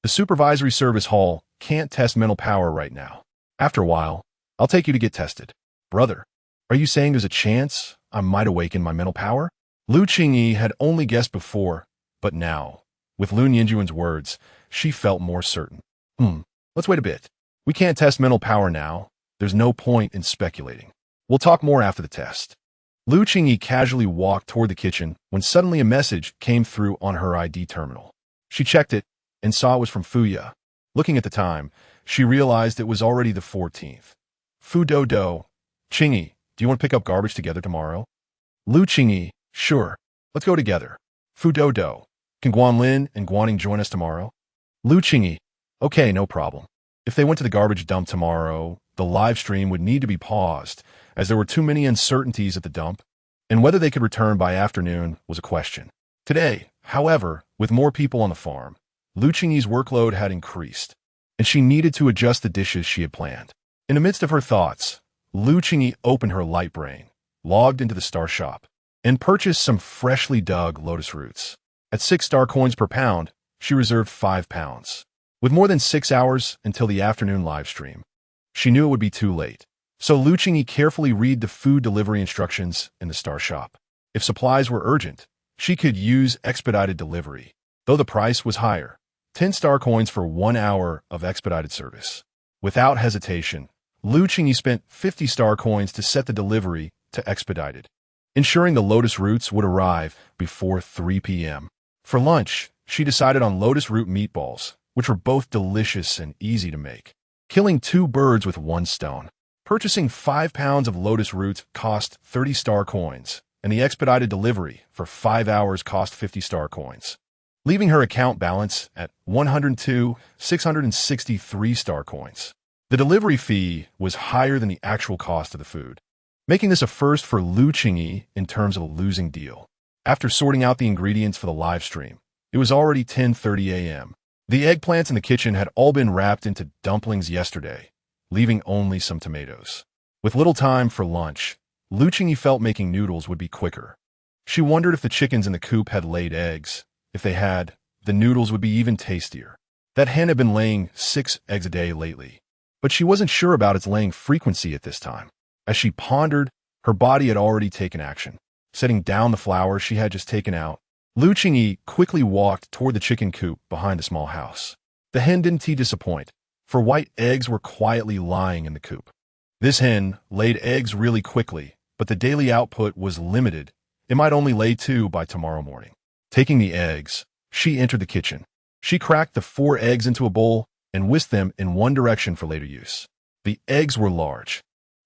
S1: The supervisory service hall can't test mental power right now. After a while, I'll take you to get tested. Brother, are you saying there's a chance I might awaken my mental power? Lu Qingyi had only guessed before, but now, with Lu Yinjuan's words, she felt more certain. Let's wait a bit. We can't test mental power now. There's no point in speculating. We'll talk more after the test. Lu Qingyi casually walked toward the kitchen when suddenly a message came through on her ID terminal. She checked it and saw it was from Fuya. Looking at the time, she realized it was already the 14th. Fu Do Do. Qingyi, do you want to pick up garbage together tomorrow? Lu Qingyi, sure. Let's go together. Fu Do Do. Can Guanlin and Guaning join us tomorrow? Lu Qingyi, okay, no problem. If they went to the garbage dump tomorrow, the live stream would need to be paused, as there were too many uncertainties at the dump, and whether they could return by afternoon was a question. Today, however, with more people on the farm, Lu Qingyi's workload had increased, and she needed to adjust the dishes she had planned. In the midst of her thoughts, Lu Qingyi opened her light brain, logged into the star shop, and purchased some freshly dug lotus roots. At 6 star coins per pound, she reserved 5 pounds. With more than 6 hours until the afternoon live stream, she knew it would be too late. So Lu Qingyi carefully read the food delivery instructions in the star shop. If supplies were urgent, she could use expedited delivery, though the price was higher. 10 star coins for 1 hour of expedited service. Without hesitation, Lu Qingyi spent 50 star coins to set the delivery to expedited, ensuring the lotus roots would arrive before 3 p.m. For lunch, she decided on lotus root meatballs, which were both delicious and easy to make, killing 2 birds with 1 stone. Purchasing 5 pounds of lotus roots cost 30 star coins, and the expedited delivery for 5 hours cost 50 star coins. leaving her account balance at 102,663 star coins. The delivery fee was higher than the actual cost of the food, making this a first for Lu Qingyi in terms of a losing deal. After sorting out the ingredients for the live stream, it was already 10:30 a.m. The eggplants in the kitchen had all been wrapped into dumplings yesterday, leaving only some tomatoes. With little time for lunch, Lu Qingyi felt making noodles would be quicker. She wondered if the chickens in the coop had laid eggs. If they had, the noodles would be even tastier. That hen had been laying 6 eggs a day lately, but she wasn't sure about its laying frequency at this time. As she pondered, her body had already taken action. Setting down the flour she had just taken out, Lu Qingyi quickly walked toward the chicken coop behind the small house. The hen didn't disappoint, for white eggs were quietly lying in the coop. This hen laid eggs really quickly, but the daily output was limited. It might only lay 2 by tomorrow morning. Taking the eggs, she entered the kitchen. She cracked the 4 eggs into a bowl and whisked them in one direction for later use. The eggs were large.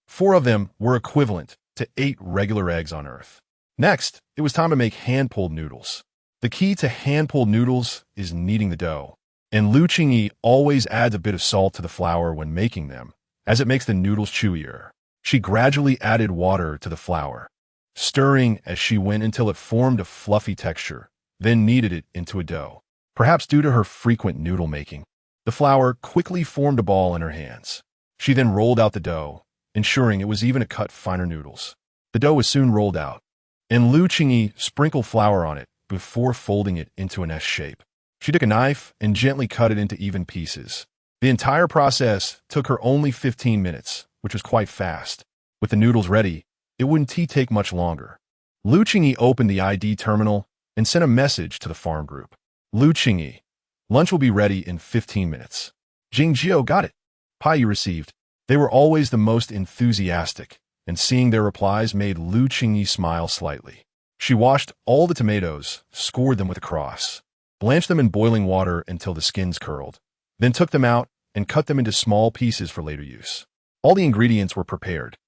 S1: 4 of them were equivalent to 8 regular eggs on Earth. Next, it was time to make hand-pulled noodles. The key to hand-pulled noodles is kneading the dough, and Lu Qingyi always adds a bit of salt to the flour when making them, as it makes the noodles chewier. She gradually added water to the flour, stirring as she went until it formed a fluffy texture, then kneaded it into a dough. Perhaps due to her frequent noodle making, the flour quickly formed a ball in her hands. She then rolled out the dough, ensuring it was even to cut finer noodles. The dough was soon rolled out, and Lu Qingyi sprinkled flour on it before folding it into an S shape. She took a knife and gently cut it into even pieces. The entire process took her only 15 minutes, which was quite fast. With the noodles ready, it wouldn't take much longer. Lu Qingyi opened the ID terminal and sent a message to the farm group. Lu Qingyi, lunch will be ready in 15 minutes. Qingyi got it. Pie you received. They were always the most enthusiastic, and seeing their replies made Lu Qingyi smile slightly. She washed all the tomatoes, scored them with a cross, blanched them in boiling water until the skins curled, then took them out and cut them into small pieces for later use. All the ingredients were prepared,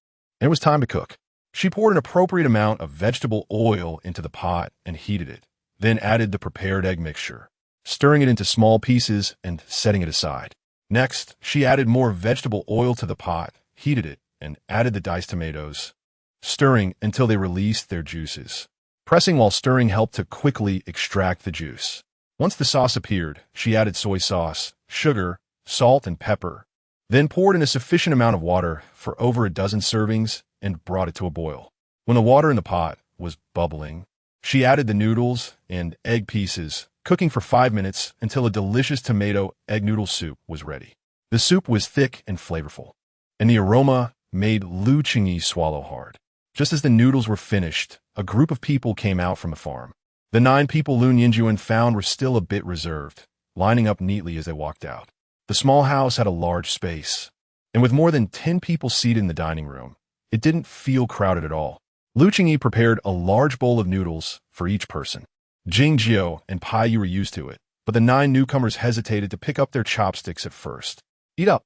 S1: and it was time to cook. She poured an appropriate amount of vegetable oil into the pot and heated it, then added the prepared egg mixture, stirring it into small pieces and setting it aside. Next, she added more vegetable oil to the pot, heated it, and added the diced tomatoes, stirring until they released their juices. Pressing while stirring helped to quickly extract the juice. Once the sauce appeared, she added soy sauce, sugar, salt, and pepper, then poured in a sufficient amount of water for over a dozen servings and brought it to a boil. When the water in the pot was bubbling, she added the noodles and egg pieces, cooking for 5 minutes until a delicious tomato egg noodle soup was ready. The soup was thick and flavorful, and the aroma made Lu Qingyi swallow hard. Just as the noodles were finished, a group of people came out from the farm. The 9 people Lu Qingyi found were still a bit reserved, lining up neatly as they walked out. The small house had a large space, and with more than 10 people seated in the dining room, it didn't feel crowded at all. Lu Qingyi prepared a large bowl of noodles for each person. Qingyi and Pai were used to it, but the 9 newcomers hesitated to pick up their chopsticks at first. Eat up.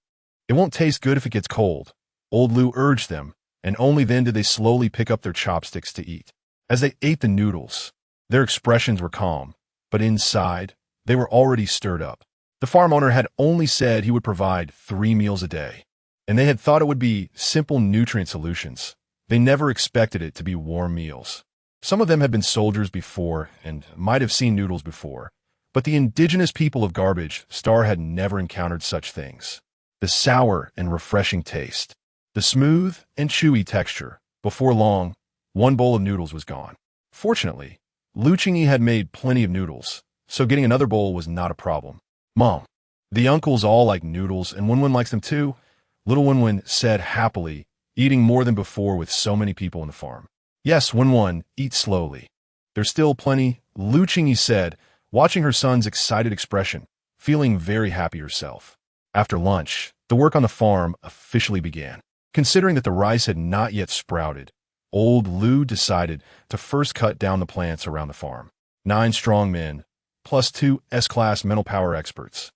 S1: It won't taste good if it gets cold, old Lu urged them, and only then did they slowly pick up their chopsticks to eat. As they ate the noodles, their expressions were calm, but inside, they were already stirred up. The farm owner had only said he would provide 3 meals a day, and they had thought it would be simple nutrient solutions. They never expected it to be warm meals. Some of them had been soldiers before and might have seen noodles before, but the indigenous people of Garbage Star had never encountered such things. The sour and refreshing taste, the smooth and chewy texture. Before long, 1 bowl of noodles was gone. Fortunately, Lu Qingyi had made plenty of noodles, so getting another bowl was not a problem. Mom, the uncles all like noodles and Wenwen likes them too, little Wenwen said happily, eating more than before with so many people in the farm. Yes, Wenwen, eat slowly. There's still plenty, Lu Qingyi said, watching her son's excited expression, feeling very happy herself. After lunch, the work on the farm officially began. Considering that the rice had not yet sprouted, old Lu decided to first cut down the plants around the farm. 9 strong men, plus 2 S-class mental power experts,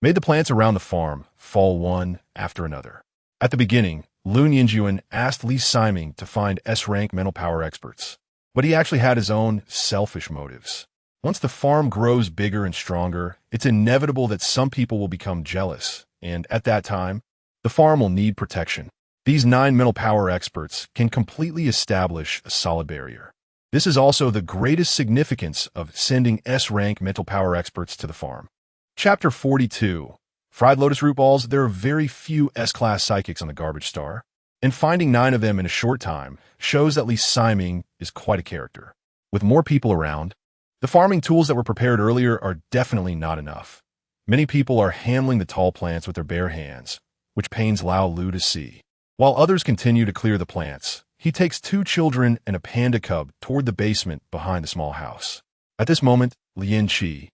S1: made the plants around the farm fall one after another. At the beginning, Lu Qingyi asked Li Siming to find S-rank mental power experts, but he actually had his own selfish motives. Once the farm grows bigger and stronger, it's inevitable that some people will become jealous, and at that time, the farm will need protection. These 9 mental power experts can completely establish a solid barrier. This is also the greatest significance of sending S-rank mental power experts to the farm. Chapter 42. Fried lotus root balls. There are very few S-class psychics on the garbage star, and finding 9 of them in a short time shows that Li Siming is quite a character. With more people around, the farming tools that were prepared earlier are definitely not enough. Many people are handling the tall plants with their bare hands, which pains Lu to see. While others continue to clear the plants, he takes 2 children and a panda cub toward the basement behind the small house. At this moment, Lian Qi,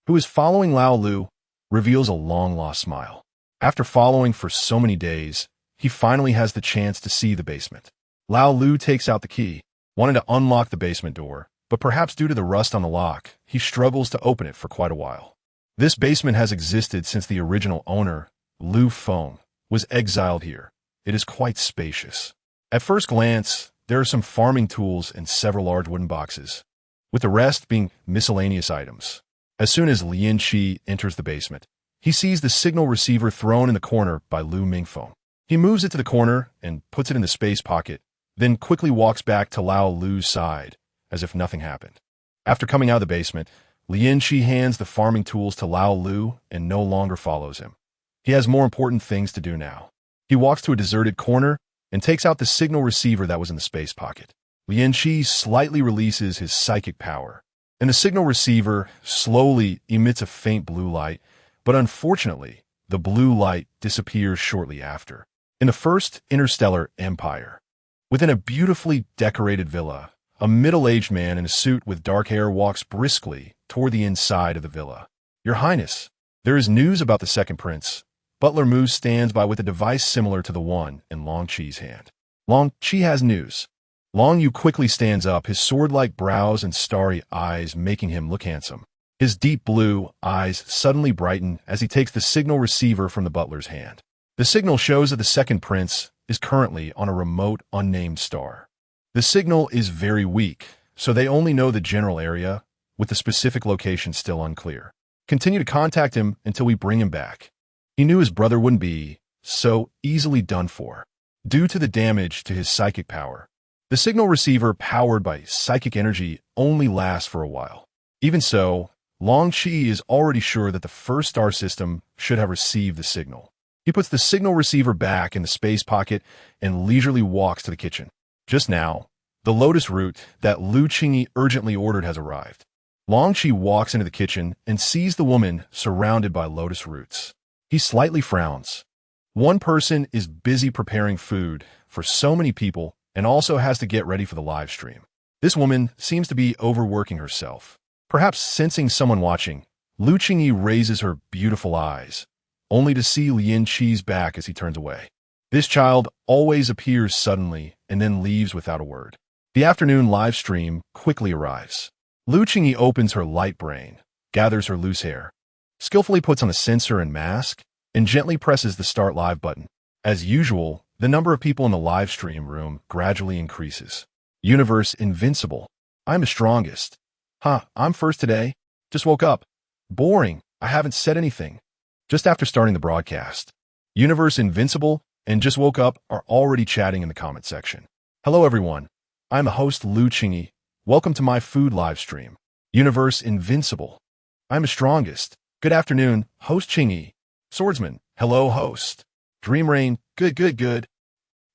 S1: who is following Lu, reveals a long-lost smile. After following for so many days, he finally has the chance to see the basement. Lu takes out the key, wanting to unlock the basement door, but perhaps due to the rust on the lock, he struggles to open it for quite a while. This basement has existed since the original owner, Lu Feng, was exiled here. It is quite spacious. At first glance, there are some farming tools and several large wooden boxes, with the rest being miscellaneous items. As soon as Lian Qi enters the basement, he sees the signal receiver thrown in the corner by Lu Mingfeng. He moves it to the corner and puts it in the space pocket, then quickly walks back to Lu's side, as if nothing happened. After coming out of the basement, Lian Qi hands the farming tools to Lu and no longer follows him. He has more important things to do now. He walks to a deserted corner and takes out the signal receiver that was in the space pocket. Lian Qi slightly releases his psychic power, and the signal receiver slowly emits a faint blue light, but unfortunately, the blue light disappears shortly after. In the first interstellar empire, within a beautifully decorated villa, a middle-aged man in a suit with dark hair walks briskly toward the inside of the villa. Your Highness, there is news about the second prince. Butler Mu stands by with a device similar to the one in Long Qi's hand. Long Qi has news. Long Yu quickly stands up, his sword-like brows and starry eyes making him look handsome. His deep blue eyes suddenly brighten as he takes the signal receiver from the butler's hand. The signal shows that the second prince is currently on a remote, unnamed star. The signal is very weak, so they only know the general area, with the specific location still unclear. Continue to contact him until we bring him back. He knew his brother wouldn't be so easily done for, due to the damage to his psychic power. The signal receiver powered by psychic energy only lasts for a while. Even so, Long Qi is already sure that the first star system should have received the signal. He puts the signal receiver back in the space pocket and leisurely walks to the kitchen. Just now, the lotus root that Lu Qingyi urgently ordered has arrived. Long Qi walks into the kitchen and sees the woman surrounded by lotus roots. He slightly frowns. One person is busy preparing food for so many people and also has to get ready for the live stream. This woman seems to be overworking herself. Perhaps sensing someone watching, Lu Qingyi raises her beautiful eyes, only to see Lian Qi's back as he turns away. This child always appears suddenly and then leaves without a word. The afternoon live stream quickly arrives. Lu Qingyi opens her light brain, gathers her loose hair, skillfully puts on a sensor and mask, and gently presses the Start Live button. As usual, the number of people in the live stream room gradually increases. Universe Invincible. I'm the strongest. I'm first today. Just woke up. Boring. I haven't said anything. Just after starting the broadcast. Universe Invincible and Just Woke Up are already chatting in the comment section. Hello everyone. I'm the host Lu Qingyi. Welcome to my food live stream. Universe Invincible. I'm the strongest. Good afternoon, host Qingyi. Swordsman, hello host. Dream Rain, good.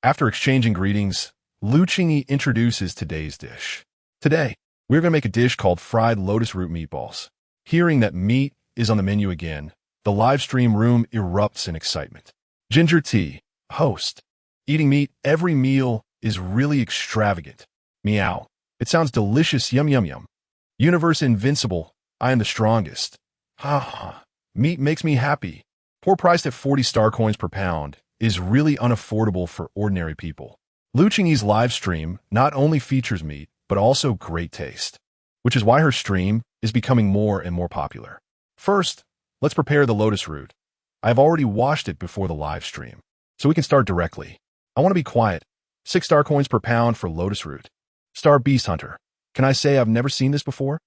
S1: After exchanging greetings, Lu Qingyi introduces today's dish. Today, we're going to make a dish called fried lotus root meatballs. Hearing that meat is on the menu again, the live stream room erupts in excitement. Ginger tea, host. Eating meat every meal is really extravagant. Meow. It sounds delicious, yum. Universe Invincible, I am the strongest. Meat makes me happy. Poor priced at 40 star coins per pound is really unaffordable for ordinary people. Lu Qingyi's live stream not only features meat, but also great taste, which is why her stream is becoming more and more popular. First, let's prepare the lotus root. I've already washed it before the live stream, so we can start directly. I want to be quiet. 6 star coins per pound for lotus root. Star Beast Hunter. Can I say I've never seen this before?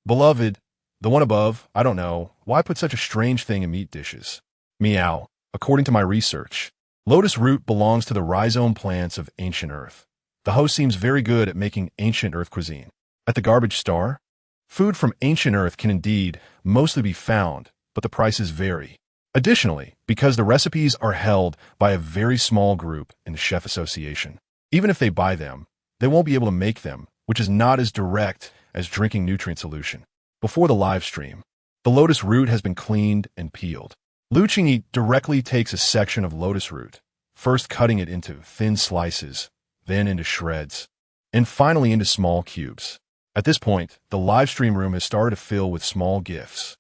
S1: Beloved, the one above, I don't know, why put such a strange thing in meat dishes? Meow. According to my research, lotus root belongs to the rhizome plants of ancient Earth. The host seems very good at making ancient Earth cuisine. At the Garbage Star, food from ancient Earth can indeed mostly be found, but the prices vary. Additionally, because the recipes are held by a very small group in the Chef Association, even if they buy them, they won't be able to make them, which is not as direct as drinking nutrient solution. Before the live stream, the lotus root has been cleaned and peeled. Qingyi directly takes a section of lotus root, first cutting it into thin slices, then into shreds, and finally into small cubes. At this point, the live stream room has started to fill with small gifts,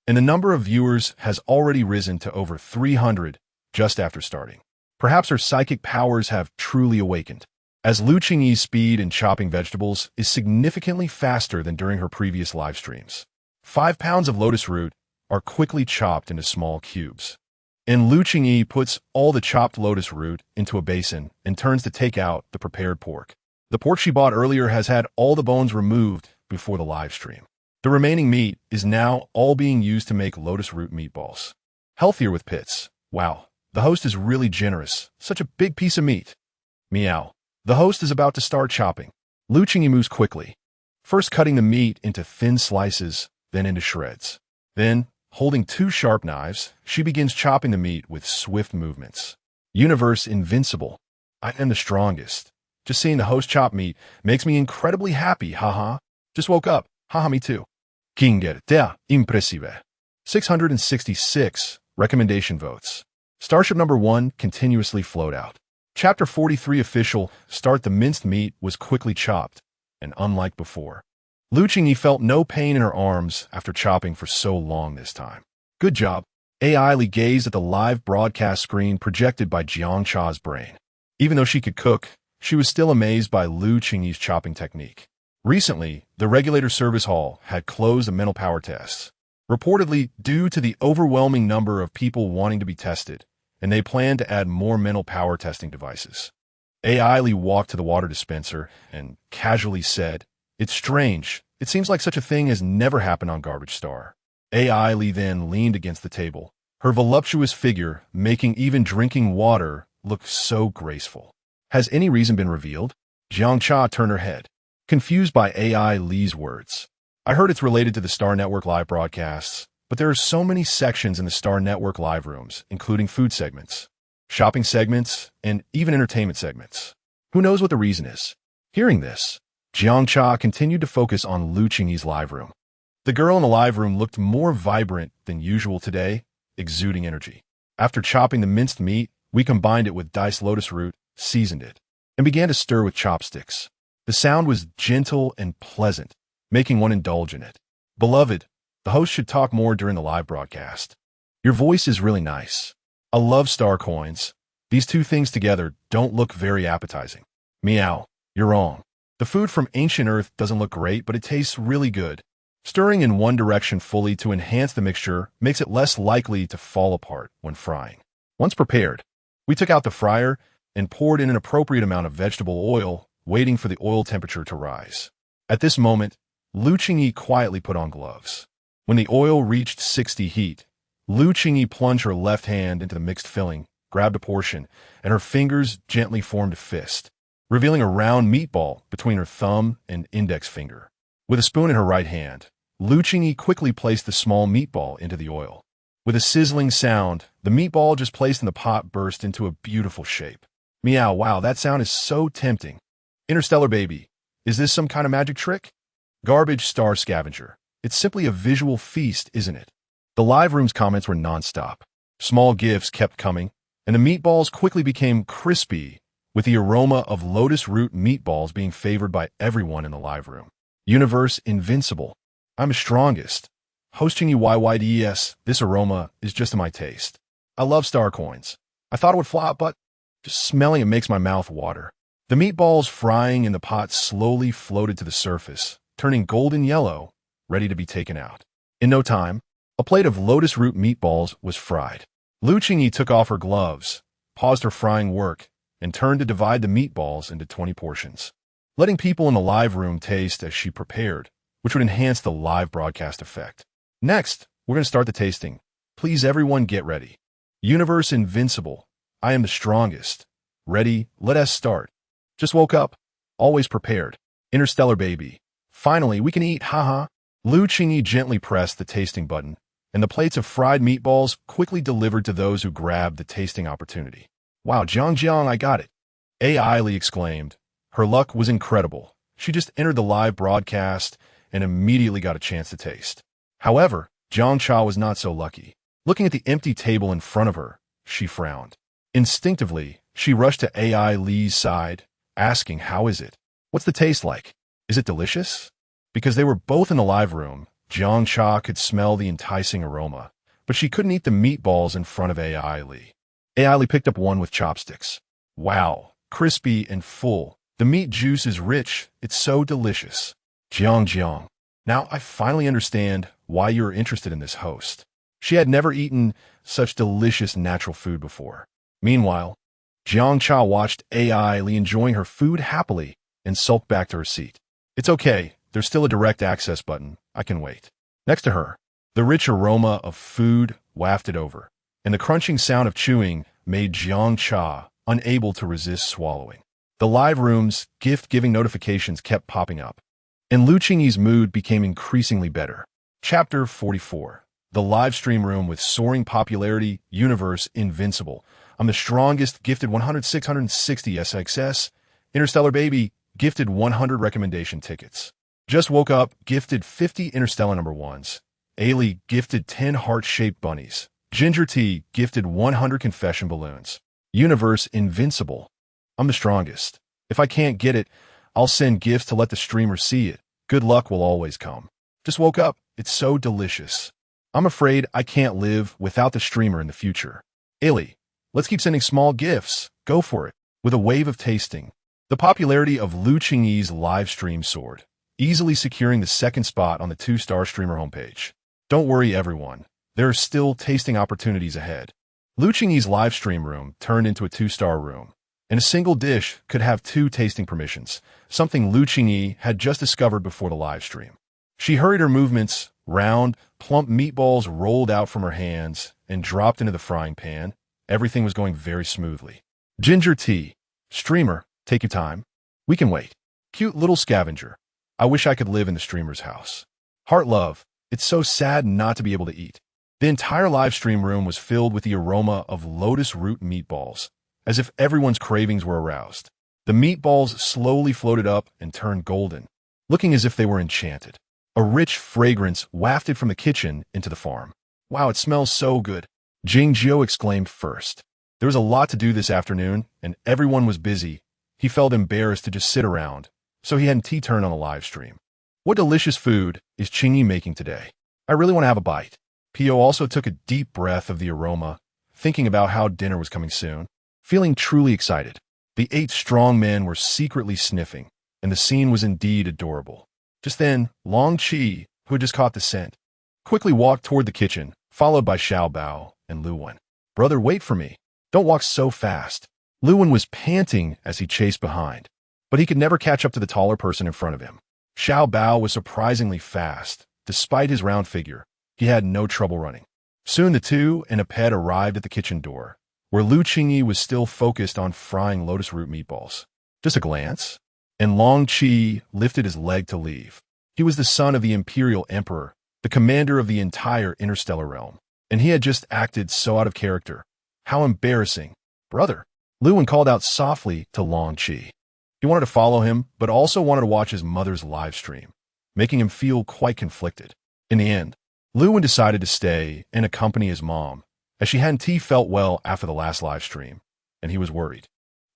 S1: and the number of viewers has already risen to over 300 just after starting. Perhaps her psychic powers have truly awakened, as Qingyi's speed in chopping vegetables is significantly faster than during her previous live streams. 5 pounds of lotus root are quickly chopped into small cubes, and Qingyi puts all the chopped lotus root into a basin and turns to take out the prepared pork. The pork she bought earlier has had all the bones removed before the live stream. The remaining meat is now all being used to make lotus root meatballs. Healthier with pits. Wow, the host is really generous. Such a big piece of meat. Meow. The host is about to start chopping. Qingyi moves quickly, first cutting the meat into thin slices, then into shreds. Then, holding 2 sharp knives, she begins chopping the meat with swift movements. Universe invincible. I am the strongest. Just seeing the host chop meat makes me incredibly happy, haha. Just woke up, haha, me too. Impressive. 666 recommendation votes. Starship number 1 continuously flowed out. Chapter 43 official start. The minced meat was quickly chopped, and unlike before, Qingyi felt no pain in her arms after chopping for so long this time. Good job. AI Li gazed at the live broadcast screen projected by Jiangcha's brain. Even though she could cook, she was still amazed by Qingyi's chopping technique. Recently, the regulator service hall had closed the mental power tests, reportedly due to the overwhelming number of people wanting to be tested, and they plan to add more mental power testing devices. AI Li walked to the water dispenser and casually said, "It's strange. It seems like such a thing has never happened on Garbage Star." AI Li then leaned against the table, her voluptuous figure making even drinking water look so graceful. Has any reason been revealed? Jiangcha turned her head, confused by AI Li's words. I heard it's related to the Star Network live broadcasts, but there are so many sections in the Star Network live rooms, including food segments, shopping segments, and even entertainment segments. Who knows what the reason is? Hearing this, Jiangcha continued to focus on Qingyi's live room. The girl in the live room looked more vibrant than usual today, exuding energy. After chopping the minced meat, we combined it with diced lotus root, seasoned it, and began to stir with chopsticks. The sound was gentle and pleasant, making one indulge in it. Beloved, the host should talk more during the live broadcast. Your voice is really nice. I love star coins. These two things together don't look very appetizing. Meow, you're wrong. The food from ancient Earth doesn't look great, but it tastes really good. Stirring in one direction fully to enhance the mixture makes it less likely to fall apart when frying. Once prepared, we took out the fryer and poured in an appropriate amount of vegetable oil, waiting for the oil temperature to rise. At this moment, Qingyi quietly put on gloves. When the oil reached 60 heat, Qingyi plunged her left hand into the mixed filling, grabbed a portion, and her fingers gently formed a fist, revealing a round meatball between her thumb and index finger. With a spoon in her right hand, Qingyi quickly placed the small meatball into the oil. With a sizzling sound, the meatball just placed in the pot burst into a beautiful shape. Meow, wow, that sound is so tempting. Interstellar baby, is this some kind of magic trick? Garbage Star Scavenger. It's simply a visual feast, isn't it? The live room's comments were nonstop. Small gifts kept coming, and the meatballs quickly became crispy, with the aroma of lotus root meatballs being favored by everyone in the live room. Universe invincible. I'm strongest. Hosting you YYDES, this aroma is just to my taste. I love star coins. I thought it would flop, but just smelling it makes my mouth water. The meatballs frying in the pot slowly floated to the surface, turning golden yellow, ready to be taken out. In no time, a plate of lotus root meatballs was fried. Qingyi took off her gloves, paused her frying work, and turned to divide the meatballs into 20 portions. Letting people in the live room taste as she prepared, which would enhance the live broadcast effect. Next, we're going to start the tasting. Please everyone get ready. Universe invincible. I am the strongest. Ready? Let us start. Just woke up. Always prepared. Interstellar baby. Finally, we can eat, haha. Lu Qingyi gently pressed the tasting button, and the plates of fried meatballs quickly delivered to those who grabbed the tasting opportunity. Wow, Jiang, I got it. AI exclaimed. Her luck was incredible. She just entered the live broadcast and immediately got a chance to taste. However, Jiang Cha was not so lucky. Looking at the empty table in front of her, she frowned. Instinctively, she rushed to AI Li's side, asking, how is it? What's the taste like? Is it delicious? Because they were both in the live room, Jiang Cha could smell the enticing aroma, but she couldn't eat the meatballs in front of AI Li. AI Li picked up one with chopsticks. Wow, crispy and full. The meat juice is rich. It's so delicious. Jiang. Now I finally understand why you're interested in this host. She had never eaten such delicious natural food before. Meanwhile, Jiang Cha watched AI Li enjoying her food happily and sulked back to her seat. It's okay. There's still a direct access button. I can wait. Next to her, the rich aroma of food wafted over, and the crunching sound of chewing made Jiang Cha unable to resist swallowing. The live room's gift-giving notifications kept popping up, and Lu Qingyi's mood became increasingly better. Chapter 44. The live stream room with soaring popularity, universe invincible. I'm the strongest, gifted 660 SXS. Interstellar baby, gifted 100 recommendation tickets. Just woke up, gifted 50 Interstellar number ones. Ailey gifted 10 heart-shaped bunnies. Ginger Tea gifted 100 confession balloons. Universe invincible. I'm the strongest. If I can't get it, I'll send gifts to let the streamer see it. Good luck will always come. Just woke up. It's so delicious. I'm afraid I can't live without the streamer in the future. Ailey, let's keep sending small gifts. Go for it. With a wave of tasting. The popularity of Lu Qingyi's live stream soared, easily securing the second spot on the 2-star streamer homepage. Don't worry, everyone. There are still tasting opportunities ahead. Lu Qingyi's live stream room turned into a 2-star room, and a single dish could have 2 tasting permissions, something Lu Qingyi had just discovered before the live stream. She hurried her movements. Round, plump meatballs rolled out from her hands and dropped into the frying pan. Everything was going very smoothly. Ginger tea. Streamer, take your time. We can wait. Cute little scavenger. I wish I could live in the streamer's house. Heart love. It's so sad not to be able to eat. The entire live stream room was filled with the aroma of lotus root meatballs, as if everyone's cravings were aroused. The meatballs slowly floated up and turned golden, looking as if they were enchanted. A rich fragrance wafted from the kitchen into the farm. Wow, it smells so good. Jingjiu exclaimed first. There was a lot to do this afternoon, and everyone was busy. He felt embarrassed to just sit around, so he had a tea turn on the live stream. What delicious food is Qingyi making today? I really want to have a bite. Pio also took a deep breath of the aroma, thinking about how dinner was coming soon. Feeling truly excited, the 8 strong men were secretly sniffing, and the scene was indeed adorable. Just then, Long Qi, who had just caught the scent, quickly walked toward the kitchen, followed by Xiao Bao and Lu Wen. Brother, wait for me. Don't walk so fast. Lu Wen was panting as he chased behind, but he could never catch up to the taller person in front of him. Xiao Bao was surprisingly fast. Despite his round figure, he had no trouble running. Soon the two and a pet arrived at the kitchen door, where Lu Qingyi was still focused on frying lotus root meatballs. Just a glance, and Long Qi lifted his leg to leave. He was the son of the Imperial Emperor, the commander of the entire interstellar realm, and he had just acted so out of character. How embarrassing. Brother, Lu Wen called out softly to Long Qi. He wanted to follow him, but also wanted to watch his mother's live stream, making him feel quite conflicted. In the end, Lu Wen decided to stay and accompany his mom, as she hadn't felt well after the last live stream, and he was worried.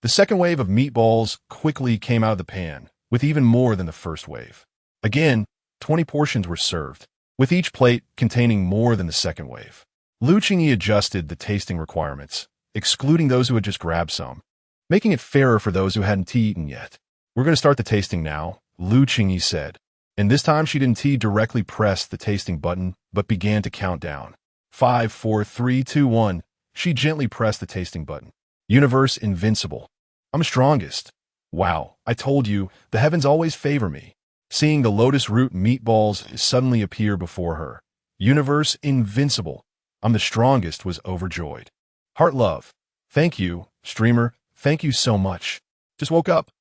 S1: The second wave of meatballs quickly came out of the pan, with even more than the first wave. Again, 20 portions were served, with each plate containing more than the second wave. Lu Qingyi adjusted the tasting requirements, excluding those who had just grabbed some, making it fairer for those who hadn't eaten yet. We're going to start the tasting now, Lu Qingyi said. And this time she didn't directly press the tasting button, but began to count down. 5, 4, 3, 2, 1. She gently pressed the tasting button. Universe invincible. I'm strongest. Wow, I told you, the heavens always favor me. seeing the lotus root meatballs suddenly appear before her. Universe invincible. I'm the strongest was overjoyed. Heart love. Thank you, streamer. Thank you so much. Just woke up.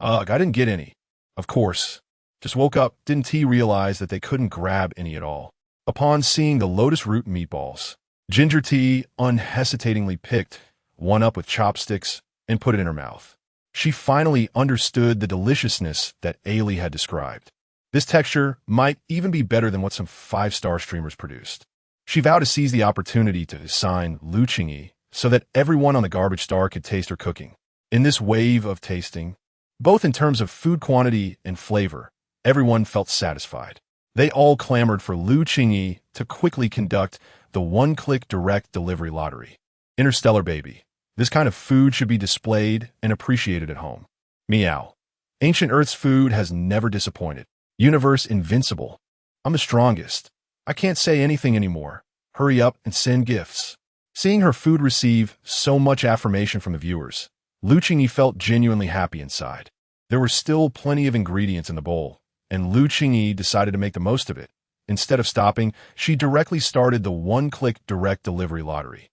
S1: Ugh, I didn't get any. Of course. Just woke up. Didn't T realize that they couldn't grab any at all. Upon seeing the lotus root meatballs, Ginger Tea unhesitatingly picked one up with chopsticks and put it in her mouth. She finally understood the deliciousness that Ailey had described. This texture might even be better than what some 5-star streamers produced. She vowed to seize the opportunity to assign Lu Qingyi so that everyone on the garbage star could taste her cooking. In this wave of tasting, both in terms of food quantity and flavor, everyone felt satisfied. They all clamored for Lu Qingyi to quickly conduct the one-click direct delivery lottery. Interstellar baby. This kind of food should be displayed and appreciated at home. Meow. Ancient Earth's food has never disappointed. Universe invincible. I'm the strongest. I can't say anything anymore. Hurry up and send gifts. Seeing her food receive so much affirmation from the viewers, Lu Qingyi felt genuinely happy inside. There were still plenty of ingredients in the bowl, and Lu Qingyi decided to make the most of it. Instead of stopping, she directly started the one-click direct delivery lottery.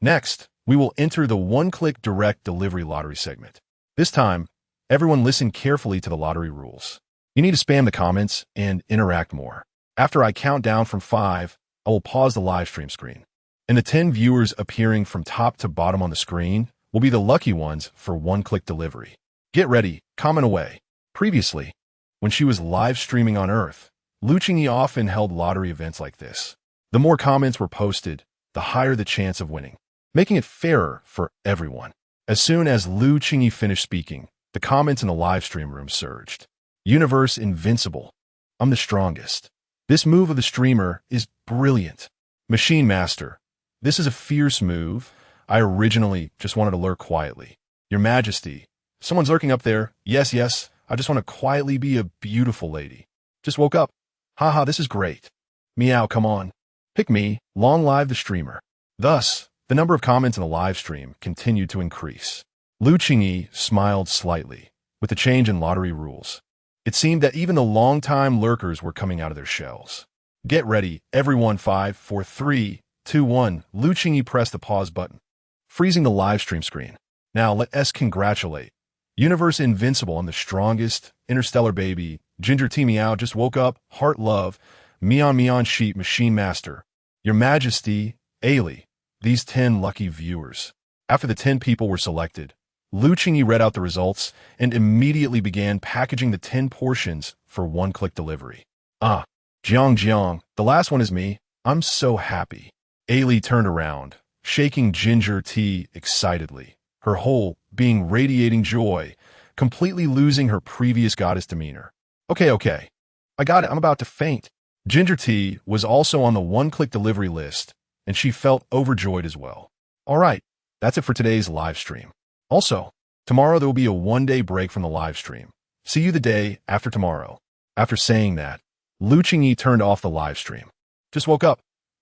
S1: Next, we will enter the one-click direct delivery lottery segment. This time, everyone listen carefully to the lottery rules. You need to spam the comments and interact more. After I count down from 5, I will pause the live stream screen. And the 10 viewers appearing from top to bottom on the screen will be the lucky ones for one-click delivery. Get ready, comment away. Previously, when she was live streaming on Earth, Lu Qingyi often held lottery events like this. The more comments were posted, the higher the chance of winning, making it fairer for everyone. As soon as Lu Qingyi finished speaking, the comments in the live stream room surged. Universe invincible. I'm the strongest. This move of the streamer is brilliant. Machine Master. This is a fierce move. I originally just wanted to lurk quietly. Your Majesty. Someone's lurking up there. Yes, yes. I just want to quietly be a beautiful lady. Just woke up. Haha, this is great. Meow, come on. Pick me. Long live the streamer. Thus, the number of comments in the live stream continued to increase. Lu Qingyi smiled slightly with the change in lottery rules. It seemed that even the long-time lurkers were coming out of their shells. Get ready, everyone. 5, 4, 3, 2, 1. Lu Qingyi pressed the pause button, freezing the live stream screen. Now let us congratulate Universe Invincible on the strongest interstellar baby. Ginger Tea Meow just woke up. Heart love. Meon Meon Sheep Machine Master. Your Majesty, Ailey. These 10 lucky viewers. After the 10 people were selected, Lu Qingyi read out the results and immediately began packaging the 10 portions for one-click delivery. Ah, Jiang, the last one is me. I'm so happy. Ailey turned around, shaking Ginger Tea excitedly, her whole being radiating joy, completely losing her previous goddess demeanor. Okay. I got it. I'm about to faint. Ginger Tea was also on the one-click delivery list, and she felt overjoyed as well. All right, that's it for today's live stream. Also, tomorrow there will be a one-day break from the live stream. See you the day after tomorrow. After saying that, Lu Qingyi turned off the live stream. Just woke up.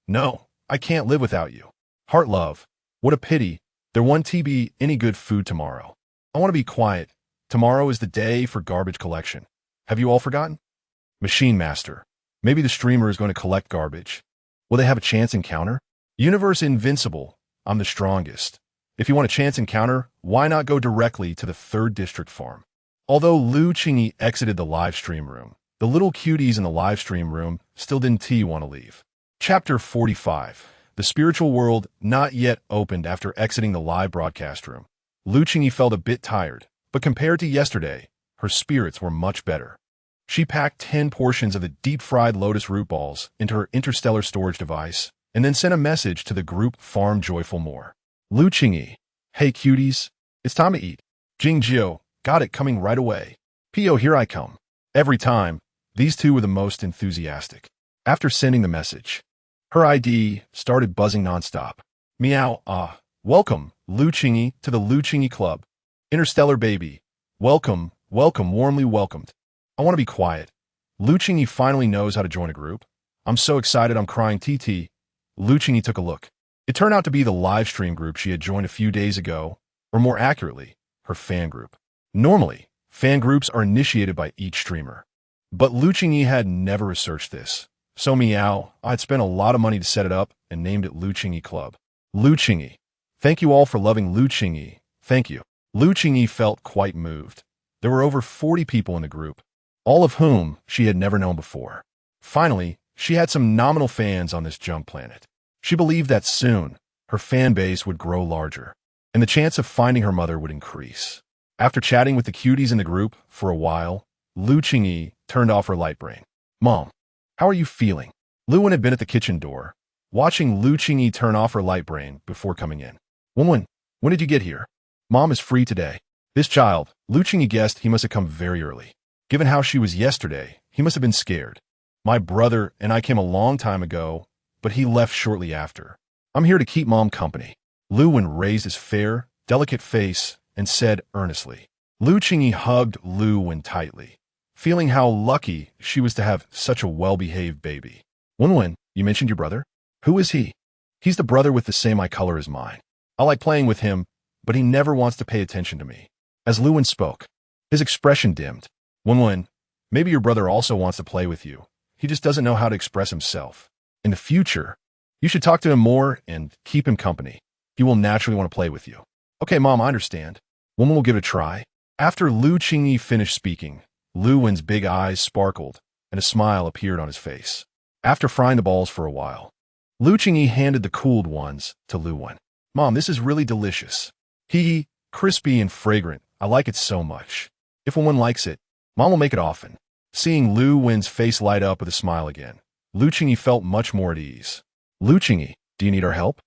S1: No, I can't live without you. Heart love. What a pity. There won't be any good food tomorrow. I want to be quiet. Tomorrow is the day for garbage collection. Have you all forgotten? Machine Master. Maybe the streamer is going to collect garbage. Will they have a chance encounter? Universe Invincible. I'm the strongest. If you want a chance encounter, why not go directly to the 3rd District farm? Although Lu Qingyi exited the live stream room, the little cuties in the live stream room still didn't want to leave. Chapter 45. The spiritual world not yet opened after exiting the live broadcast room. Lu Qingyi felt a bit tired, but compared to yesterday, her spirits were much better. She packed 10 portions of the deep-fried lotus root balls into her interstellar storage device and then sent a message to the group Farm Joyful More. Lu Qingyi. Hey cuties, it's time to eat. Jingjio, got it, coming right away. Pio, here I come. Every time, these two were the most enthusiastic. After sending the message, her ID started buzzing nonstop. Meow, welcome, Lu Qingyi, to the Lu Qingyi Club. Interstellar baby, welcome, warmly welcomed. I want to be quiet. Lu Qingyi finally knows how to join a group. I'm so excited I'm crying TT. Lu Qingyi took a look. It turned out to be the live stream group she had joined a few days ago, or more accurately, her fan group. Normally, fan groups are initiated by each streamer. But Lu Qingyi had never researched this. So meow, I'd spent a lot of money to set it up and named it Lu Qingyi Club. Lu Qingyi. Thank you all for loving Lu Qingyi. Thank you. Lu Qingyi felt quite moved. There were over 40 people in the group, all of whom she had never known before. Finally, she had some nominal fans on this junk planet. She believed that soon, her fan base would grow larger, and the chance of finding her mother would increase. After chatting with the cuties in the group for a while, Lu Qingyi turned off her light brain. Mom, how are you feeling? Luwen had been at the kitchen door, watching Lu Qingyi turn off her light brain before coming in. When did you get here? Mom is free today. This child, Lu Qingyi guessed he must have come very early. Given how she was yesterday, he must have been scared. My brother and I came a long time ago, but he left shortly after. I'm here to keep Mom company. Luwen raised his fair, delicate face and said earnestly. Lu Qingyi hugged Luwen tightly, feeling how lucky she was to have such a well-behaved baby. Wen, you mentioned your brother? Who is he? He's the brother with the same eye color as mine. I like playing with him, but he never wants to pay attention to me. As Luwen spoke, his expression dimmed. Wen, maybe your brother also wants to play with you. He just doesn't know how to express himself. In the future, you should talk to him more and keep him company. He will naturally want to play with you. Okay, Mom, I understand. Wen will give it a try. After Lu Qingyi finished speaking, Luwen's big eyes sparkled, and a smile appeared on his face. After frying the balls for a while, Lu Qingyi handed the cooled ones to Luwen. Mom, this is really delicious. Hee, crispy and fragrant. I like it so much. If Wen likes it, Mom will make it often. Seeing Luwen's face light up with a smile again, Lu Qingyi felt much more at ease. Lu Qingyi, do you need our help?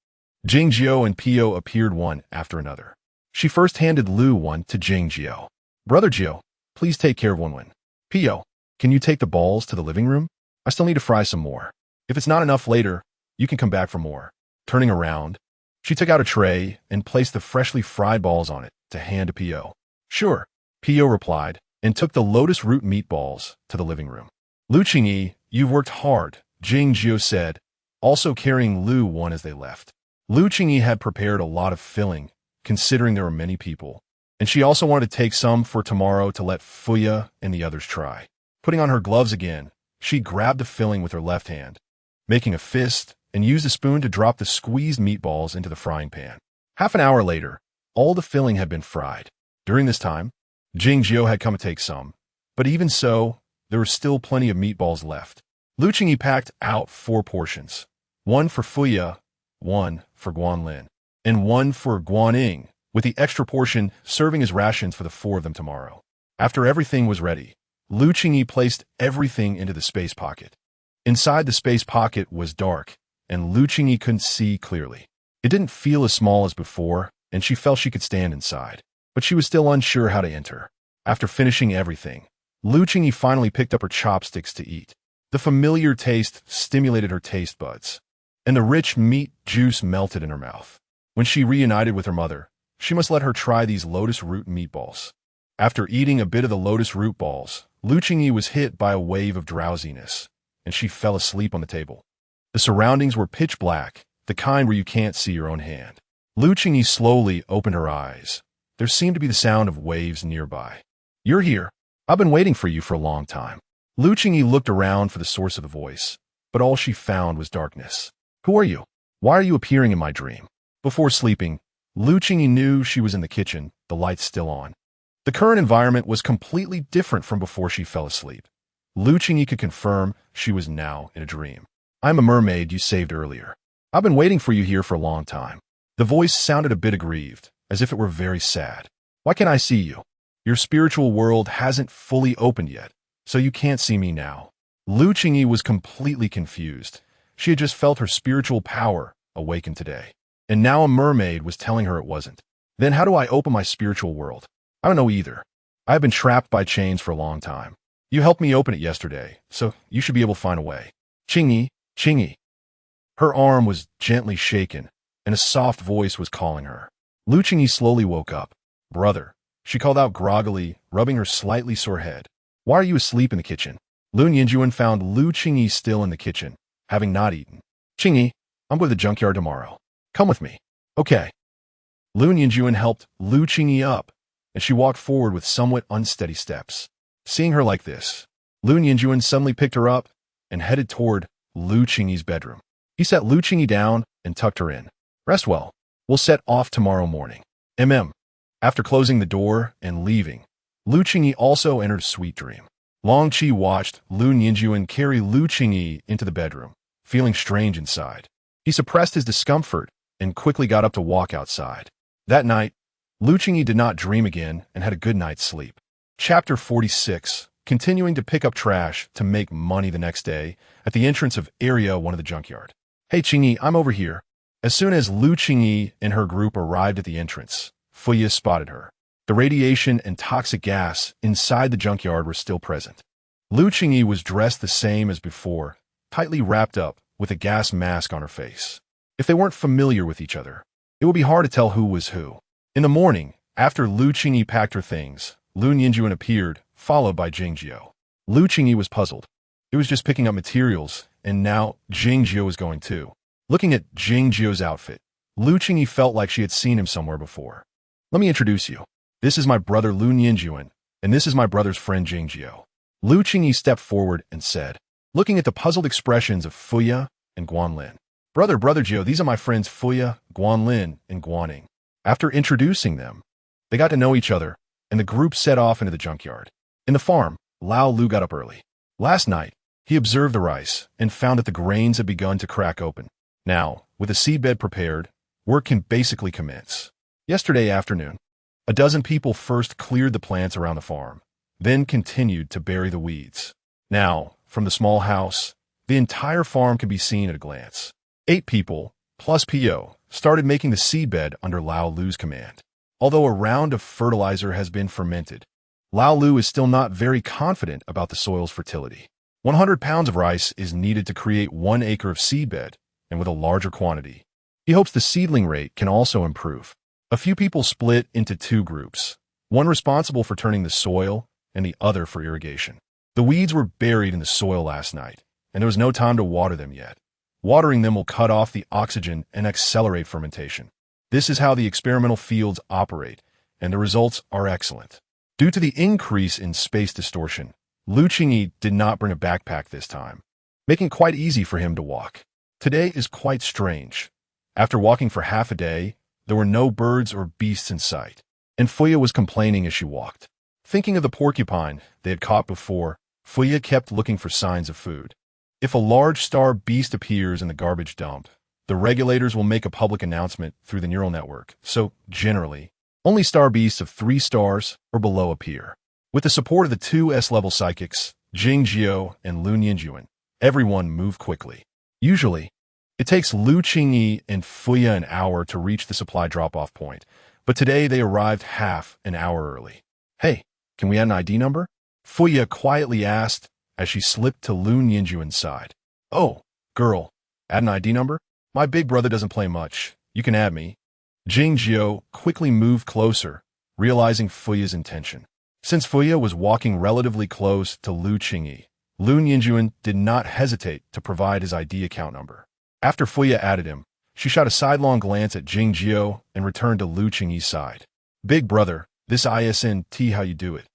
S1: Jingjiao and Pio appeared one after another. She first handed Luwen to Jingjiao. Brother Jiao, please take care of Wen. Pio, can you take the balls to the living room? I still need to fry some more. If it's not enough later, you can come back for more. Turning around, she took out a tray and placed the freshly fried balls on it to hand to Pio. Sure, Pio replied, and took the lotus root meatballs to the living room. Lu Qingyi, you've worked hard, Jingjiao said, also carrying Luwen as they left. Lu Qingyi had prepared a lot of filling, considering there were many people, and she also wanted to take some for tomorrow to let Fuya and the others try. Putting on her gloves again, she grabbed the filling with her left hand, making a fist, and used a spoon to drop the squeezed meatballs into the frying pan. Half an hour later, all the filling had been fried. During this time, Jingjiao had come to take some, but even so, there were still plenty of meatballs left. Lu Qingyi packed out 4 portions, 1 for Fuya, 1 for Guanlin, and 1 for Guaning, with the extra portion serving as rations for the 4 of them tomorrow. After everything was ready, Lu Qingyi placed everything into the space pocket. Inside the space pocket was dark, and Lu Qingyi couldn't see clearly. It didn't feel as small as before, and she felt she could stand inside, but she was still unsure how to enter. After finishing everything, Lu Qingyi finally picked up her chopsticks to eat. The familiar taste stimulated her taste buds, and the rich meat juice melted in her mouth. When she reunited with her mother, she must let her try these lotus root meatballs. After eating a bit of the lotus root balls, Lu Qingyi was hit by a wave of drowsiness, and she fell asleep on the table. The surroundings were pitch black, the kind where you can't see your own hand. Lu Qingyi slowly opened her eyes. There seemed to be the sound of waves nearby. You're here. I've been waiting for you for a long time. Lu Qingyi looked around for the source of the voice, but all she found was darkness. Who are you? Why are you appearing in my dream? Before sleeping, Lu Qingyi knew she was in the kitchen, the lights still on. The current environment was completely different from before she fell asleep. Lu Qingyi could confirm she was now in a dream. I'm a mermaid you saved earlier. I've been waiting for you here for a long time. The voice sounded a bit aggrieved, as if it were very sad. Why can't I see you? Your spiritual world hasn't fully opened yet, so you can't see me now. Lu Qingyi was completely confused. She had just felt her spiritual power awaken today, and now a mermaid was telling her it wasn't. Then how do I open my spiritual world? I don't know either. I have been trapped by chains for a long time. You helped me open it yesterday, so you should be able to find a way. Qingyi, Qingyi. Her arm was gently shaken, and a soft voice was calling her. Lu Qingyi slowly woke up. Brother, she called out groggily, rubbing her slightly sore head. Why are you asleep in the kitchen? Lun Yinjuan found Lu Qingyi still in the kitchen, having not eaten. Qingyi, I'm going to the junkyard tomorrow. Come with me. Okay. Lun Yinjuan helped Lu Qingyi up, and she walked forward with somewhat unsteady steps. Seeing her like this, Lu Yinjuan suddenly picked her up and headed toward Lu Qingyi's bedroom. He sat Lu Qingyi down and tucked her in. Rest well. We'll set off tomorrow morning. After closing the door and leaving, Lu Qingyi also entered a sweet dream. Long Qi watched Lu Yinjuan carry Lu Qingyi into the bedroom, feeling strange inside. He suppressed his discomfort and quickly got up to walk outside. That night, Lu Qingyi did not dream again and had a good night's sleep. Chapter 46. Continuing to pick up trash to make money the next day at the entrance of Area 1 of the junkyard. Hey Qingyi, I'm over here. As soon as Lu Qingyi and her group arrived at the entrance, Fuya spotted her. The radiation and toxic gas inside the junkyard were still present. Lu Qingyi was dressed the same as before, tightly wrapped up with a gas mask on her face. If they weren't familiar with each other, it would be hard to tell who was who. In the morning, after Lu Qingyi packed her things, Lu Yinjuan appeared, followed by Qingyi. Lu Qingyi was puzzled. It was just picking up materials, and now Qingyi was going too. Looking at Qingyi's outfit, Lu Qingyi felt like she had seen him somewhere before. Let me introduce you. This is my brother Lu Yinjuan, and this is my brother's friend Qingyi. Lu Qingyi stepped forward and said, looking at the puzzled expressions of Fuya and Guanlin. Brother Jio, these are my friends Fuya, Guanlin, and Guaning. After introducing them, they got to know each other, and the group set off into the junkyard. In the farm, Lao Lu got up early. Last night, he observed the rice and found that the grains had begun to crack open. Now, with the seedbed prepared, work can basically commence. Yesterday afternoon, a dozen people first cleared the plants around the farm, then continued to bury the weeds. Now, from the small house, the entire farm could be seen at a glance. 8 people, plus P.O., started making the seedbed under Lao Lu's command. Although a round of fertilizer has been fermented, Lao Lu is still not very confident about the soil's fertility. 100 pounds of rice is needed to create 1 acre of seedbed, and with a larger quantity. He hopes the seedling rate can also improve. A few people split into 2 groups, one responsible for turning the soil and the other for irrigation. The weeds were buried in the soil last night, and there was no time to water them yet. Watering them will cut off the oxygen and accelerate fermentation. This is how the experimental fields operate, and the results are excellent. Due to the increase in space distortion, Lu Qingyi did not bring a backpack this time, making it quite easy for him to walk. Today is quite strange. After walking for half a day, there were no birds or beasts in sight, and Fuya was complaining as she walked. Thinking of the porcupine they had caught before, Fuya kept looking for signs of food. If a large star beast appears in the garbage dump, the regulators will make a public announcement through the neural network, so generally, only star beasts of 3 stars or below appear. With the support of the 2 S-level psychics, Qingyi and Lu Yinjuan, everyone moved quickly. Usually, it takes Lu Qingyi and Fuya an hour to reach the supply drop-off point, but today they arrived half an hour early. Hey, can we add an ID number? Fuya quietly asked as she slipped to Lu Yinjuan's side. Oh, girl, add an ID number? My big brother doesn't play much. You can add me. Qingyi quickly moved closer, realizing Fuya's intention. Since Fuya was walking relatively close to Lu Qingyi, Lu Yinjuan did not hesitate to provide his ID account number. After Fuya added him, she shot a sidelong glance at Qingyi and returned to Lu Qingyi's side. Big brother, this ISNT how you do it.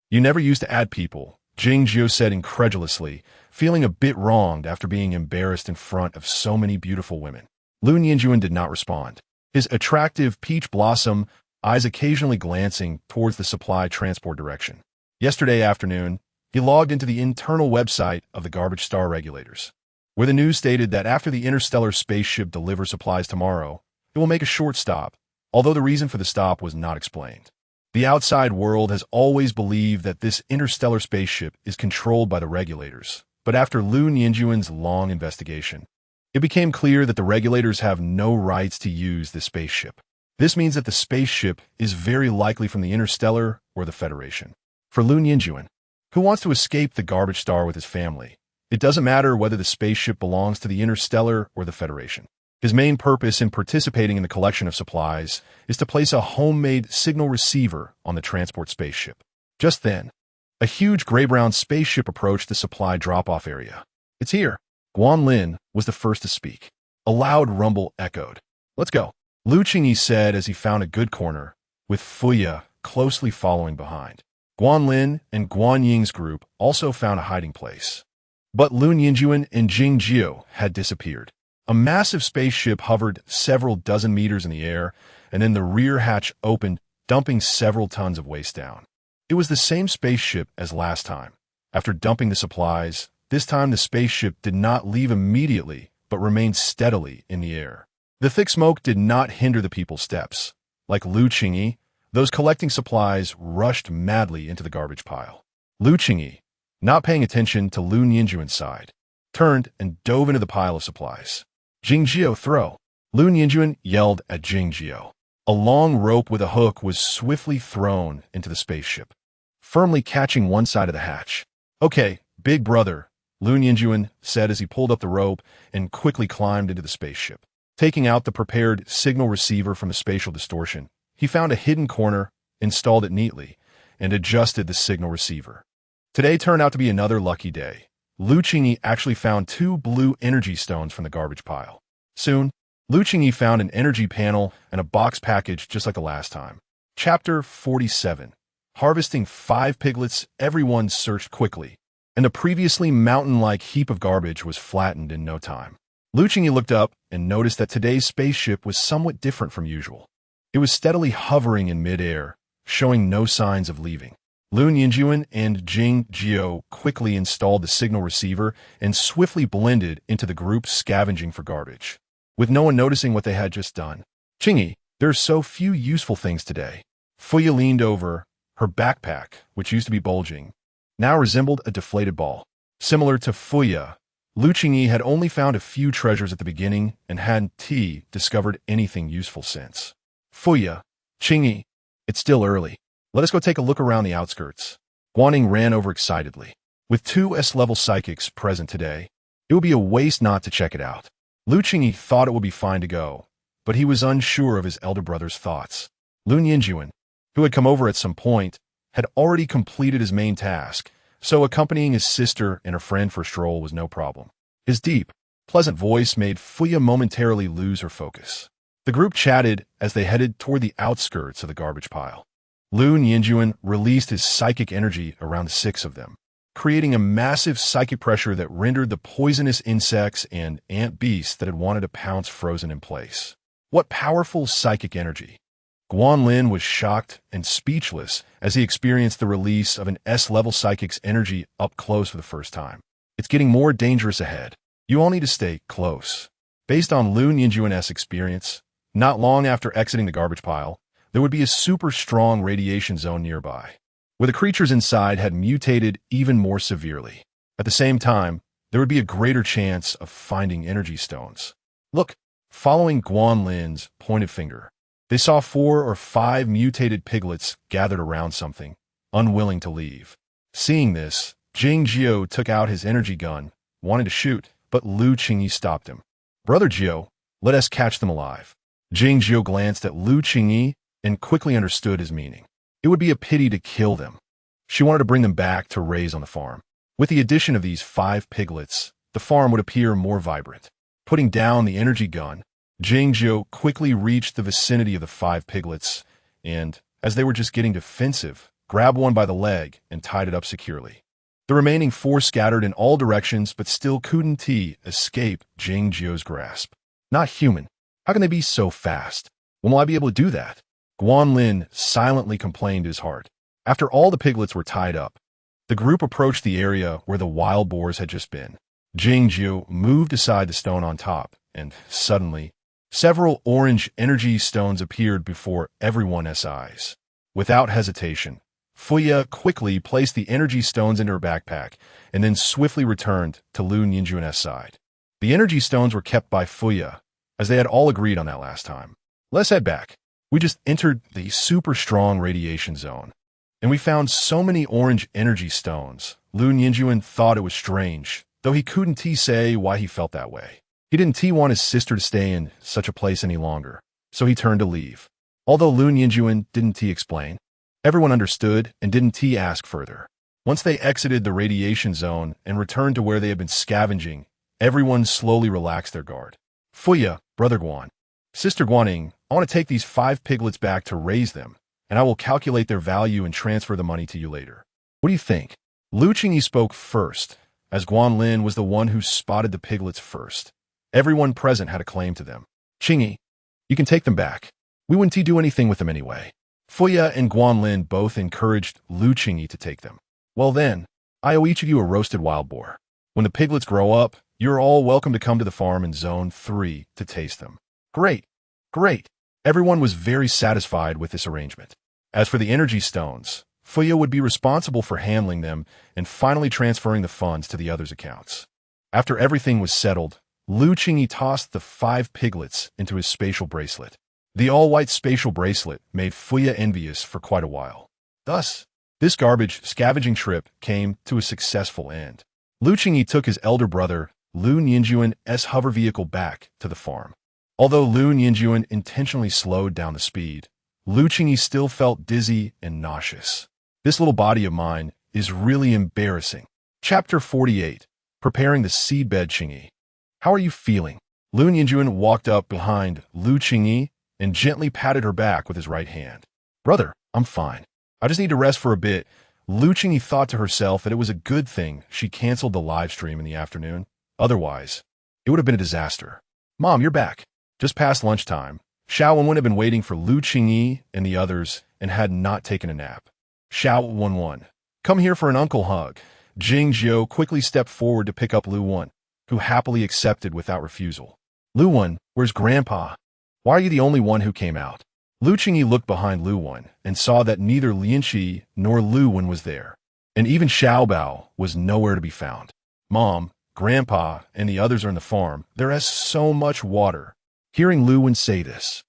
S1: You never used to add people, Qingyi said incredulously, feeling a bit wronged after being embarrassed in front of so many beautiful women. Lu Yinjuan did not respond, his attractive peach blossom eyes occasionally glancing towards the supply transport direction. Yesterday afternoon, he logged into the internal website of the Garbage Star regulators, where the news stated that after the interstellar spaceship delivers supplies tomorrow, it will make a short stop, although the reason for the stop was not explained. The outside world has always believed that this interstellar spaceship is controlled by the regulators, but after Lu Yinjuan's long investigation, it became clear that the regulators have no rights to use the spaceship. This means that the spaceship is very likely from the Interstellar or the Federation. For Lu Yinjuan, who wants to escape the Garbage Star with his family, it doesn't matter whether the spaceship belongs to the Interstellar or the Federation. His main purpose in participating in the collection of supplies is to place a homemade signal receiver on the transport spaceship. Just then, a huge gray-brown spaceship approached the supply drop-off area. It's here. Guanlin was the first to speak. A loud rumble echoed. Let's go, Lu Qingyi said as he found a good corner, with Fuya closely following behind. Guanlin and Guan Ying's group also found a hiding place. But Lu Yinjuan and Jing Jiu had disappeared. A massive spaceship hovered several dozen meters in the air, and then the rear hatch opened, dumping several tons of waste down. It was the same spaceship as last time. After dumping the supplies, this time the spaceship did not leave immediately, but remained steadily in the air. The thick smoke did not hinder the people's steps. Like Lu Qingyi, those collecting supplies rushed madly into the garbage pile. Lu Qingyi, not paying attention to Lu Yinjuan's side, turned and dove into the pile of supplies. Jing Jiu, throw! Lu Yinjuan yelled at Jing Jiu. A long rope with a hook was swiftly thrown into the spaceship, firmly catching one side of the hatch. Okay, big brother, Lu Yinjuan said as he pulled up the rope and quickly climbed into the spaceship. Taking out the prepared signal receiver from the spatial distortion, he found a hidden corner, installed it neatly, and adjusted the signal receiver. Today turned out to be another lucky day. Lu Qingyi actually found 2 blue energy stones from the garbage pile. Soon, Lu Qingyi found an energy panel and a box package just like the last time. Chapter 47. Harvesting 5 piglets. Everyone searched quickly, and the previously mountain-like heap of garbage was flattened in no time. Lu Qingyi looked up and noticed that today's spaceship was somewhat different from usual. It was steadily hovering in mid-air, showing no signs of leaving. Lu Yinjuan and Jing Jiu quickly installed the signal receiver and swiftly blended into the group scavenging for garbage, with no one noticing what they had just done. Qingyi, there are so few useful things today. Fuya leaned over. Her backpack, which used to be bulging, now resembled a deflated ball. Similar to Fuya, Lu Qingyi had only found a few treasures at the beginning and hadn't discovered anything useful since. Fuya, Qingyi, it's still early. Let us go take a look around the outskirts. Guaning ran over excitedly. With 2 S-level psychics present today, it would be a waste not to check it out. Lu Qingyi thought it would be fine to go, but he was unsure of his elder brother's thoughts. Lu Yinjuan, who had come over at some point, had already completed his main task, so accompanying his sister and her friend for a stroll was no problem. His deep, pleasant voice made Fuya momentarily lose her focus. The group chatted as they headed toward the outskirts of the garbage pile. Lu Yinjuan released his psychic energy around the 6 of them, creating a massive psychic pressure that rendered the poisonous insects and ant beasts that had wanted to pounce frozen in place. What powerful psychic energy! Guanlin was shocked and speechless as he experienced the release of an S-level psychic's energy up close for the first time. It's getting more dangerous ahead. You all need to stay close. Based on Lu Yinjuan's experience, not long after exiting the garbage pile, there would be a super strong radiation zone nearby, where the creatures inside had mutated even more severely. At the same time, there would be a greater chance of finding energy stones. Look, following Guanlin's pointed finger, they saw 4 or 5 mutated piglets gathered around something, unwilling to leave. Seeing this, Jing Jiu took out his energy gun, wanting to shoot, but Lu Qingyi stopped him. Brother Jiu, let us catch them alive. Jing Jiu glanced at Lu Qingyi and quickly understood his meaning. It would be a pity to kill them. She wanted to bring them back to raise on the farm. With the addition of these 5 piglets, the farm would appear more vibrant. Putting down the energy gun, Jing Jiu quickly reached the vicinity of the 5 piglets and, as they were just getting defensive, grabbed one by the leg and tied it up securely. The remaining 4 scattered in all directions but still couldn't escape Jing Jiu's grasp. Not human. How can they be so fast? When will I be able to do that? Guanlin silently complained to his heart. After all the piglets were tied up, the group approached the area where the wild boars had just been. Jing Jiu moved aside the stone on top, and suddenly, several orange energy stones appeared before everyone's eyes. Without hesitation, Fuya quickly placed the energy stones into her backpack and then swiftly returned to Lu Yinjuan's side. The energy stones were kept by Fuya, as they had all agreed on that last time. Let's head back. We just entered the super strong radiation zone, and we found so many orange energy stones. Lu Yinjuan thought it was strange, though he couldn't say why he felt that way. He didn't want his sister to stay in such a place any longer, so he turned to leave. Although Lu Yinjuan didn't explain, everyone understood and didn't ask further. Once they exited the radiation zone and returned to where they had been scavenging, everyone slowly relaxed their guard. Fuya, Brother Guan, Sister Guaning, I want to take these 5 piglets back to raise them, and I will calculate their value and transfer the money to you later. What do you think? Lu Qingyi spoke first, as Guanlin was the one who spotted the piglets first. Everyone present had a claim to them. Qingyi, you can take them back. We wouldn't do anything with them anyway. Fuya and Guanlin both encouraged Lu Qingyi to take them. Well then, I owe each of you a roasted wild boar. When the piglets grow up, you're all welcome to come to the farm in Zone 3 to taste them. Great, great. Everyone was very satisfied with this arrangement. As for the energy stones, Fuya would be responsible for handling them and finally transferring the funds to the others' accounts. After everything was settled, Lu Qingyi tossed the 5 piglets into his spatial bracelet. The all-white spatial bracelet made Fuya envious for quite a while. Thus, this garbage scavenging trip came to a successful end. Lu Qingyi took his elder brother, Lu Nianjuan's hover vehicle back to the farm. Although Lu Nianjuan intentionally slowed down the speed, Lu Qingyi still felt dizzy and nauseous. This little body of mine is really embarrassing. Chapter 48. Preparing the seedbed. Qingyi, how are you feeling? Lu Nianjuan walked up behind Lu Qingyi and gently patted her back with his right hand. Brother, I'm fine. I just need to rest for a bit. Lu Qingyi thought to herself that it was a good thing she canceled the live stream in the afternoon. Otherwise, it would have been a disaster. Mom, you're back. Just past lunchtime. Xiao Wenwen had been waiting for Lu Qingyi and the others and had not taken a nap. Xiao Wenwen, come here for an uncle hug. Jing Jiu quickly stepped forward to pick up Lu Wen, who happily accepted without refusal. Lu Wen, where's Grandpa? Why are you the only one who came out? Lu Qingyi looked behind Lu Wen and saw that neither Lianqi nor Lu Wen was there, and even Xiao Bao was nowhere to be found. Mom, Grandpa, and the others are in the farm. There is so much water. Hearing Lu Wen say this,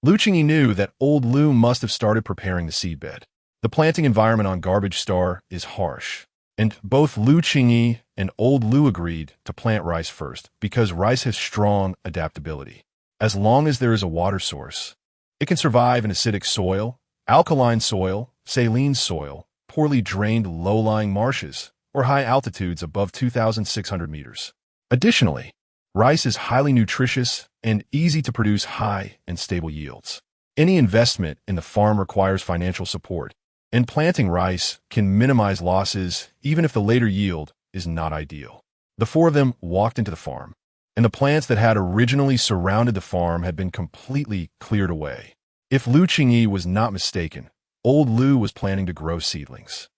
S1: Lu Qingyi knew that old Lu must have started preparing the seedbed. The planting environment on Garbage Star is harsh, and both Lu Qingyi and old Lu agreed to plant rice first because rice has strong adaptability. As long as there is a water source, it can survive in acidic soil, alkaline soil, saline soil, poorly drained low-lying marshes, or high altitudes above 2,600 meters. Additionally, rice is highly nutritious and easy to produce high and stable yields. Any investment in the farm requires financial support, and planting rice can minimize losses even if the later yield is not ideal. The 4 of them walked into the farm, and the plants that had originally surrounded the farm had been completely cleared away. If Lu Qingyi was not mistaken, old Lu was planning to grow seedlings.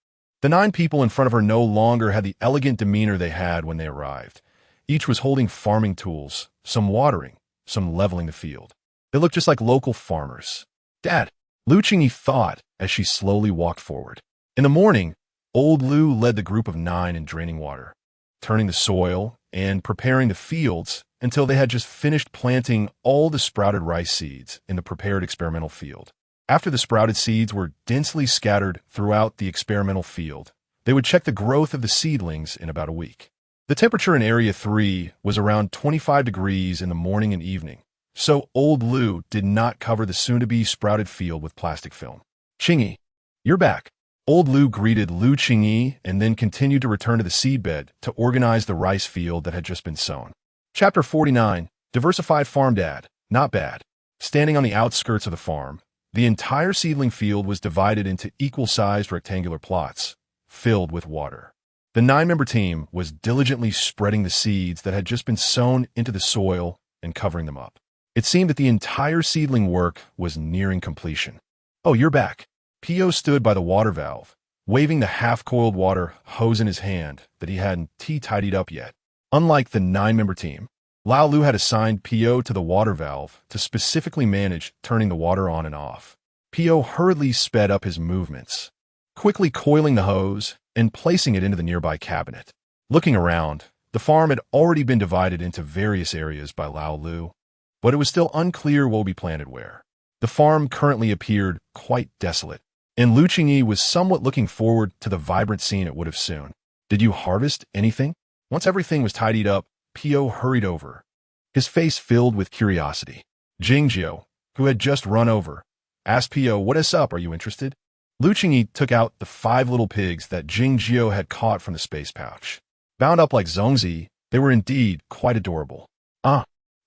S1: The 9 people in front of her no longer had the elegant demeanor they had when they arrived. Each was holding farming tools, some watering, some leveling the field. They looked just like local farmers. Dad, Lu Qingyi thought as she slowly walked forward. In the morning, old Lu led the group of 9 in draining water, turning the soil, and preparing the fields until they had just finished planting all the sprouted rice seeds in the prepared experimental field. After the sprouted seeds were densely scattered throughout the experimental field, they would check the growth of the seedlings in about a week. The temperature in Area 3 was around 25 degrees in the morning and evening, so old Lu did not cover the soon-to-be sprouted field with plastic film. Qingyi, you're back. Old Lu greeted Lu Qingyi and then continued to return to the seedbed to organize the rice field that had just been sown. Chapter 49. Diversified Farm. Dad, not bad. Standing on the outskirts of the farm, the entire seedling field was divided into equal-sized rectangular plots, filled with water. The 9-member team was diligently spreading the seeds that had just been sown into the soil and covering them up. It seemed that the entire seedling work was nearing completion. Oh, you're back. Pio stood by the water valve, waving the half-coiled water hose in his hand that he hadn't tidied up yet. Unlike the 9-member team, Lu had assigned Pio to the water valve to specifically manage turning the water on and off. Pio hurriedly sped up his movements, quickly coiling the hose and placing it into the nearby cabinet. Looking around, the farm had already been divided into various areas by Lu, but it was still unclear what would be planted where. The farm currently appeared quite desolate, and Lu Qingyi was somewhat looking forward to the vibrant scene it would have soon. Did you harvest anything? Once everything was tidied up, Pio hurried over, his face filled with curiosity. Jingjiu, who had just run over, asked Pio, what is up, are you interested? Lu Qingyi took out the 5 little pigs that Jingjiu had caught from the space pouch. Bound up like Zongzi, they were indeed quite adorable.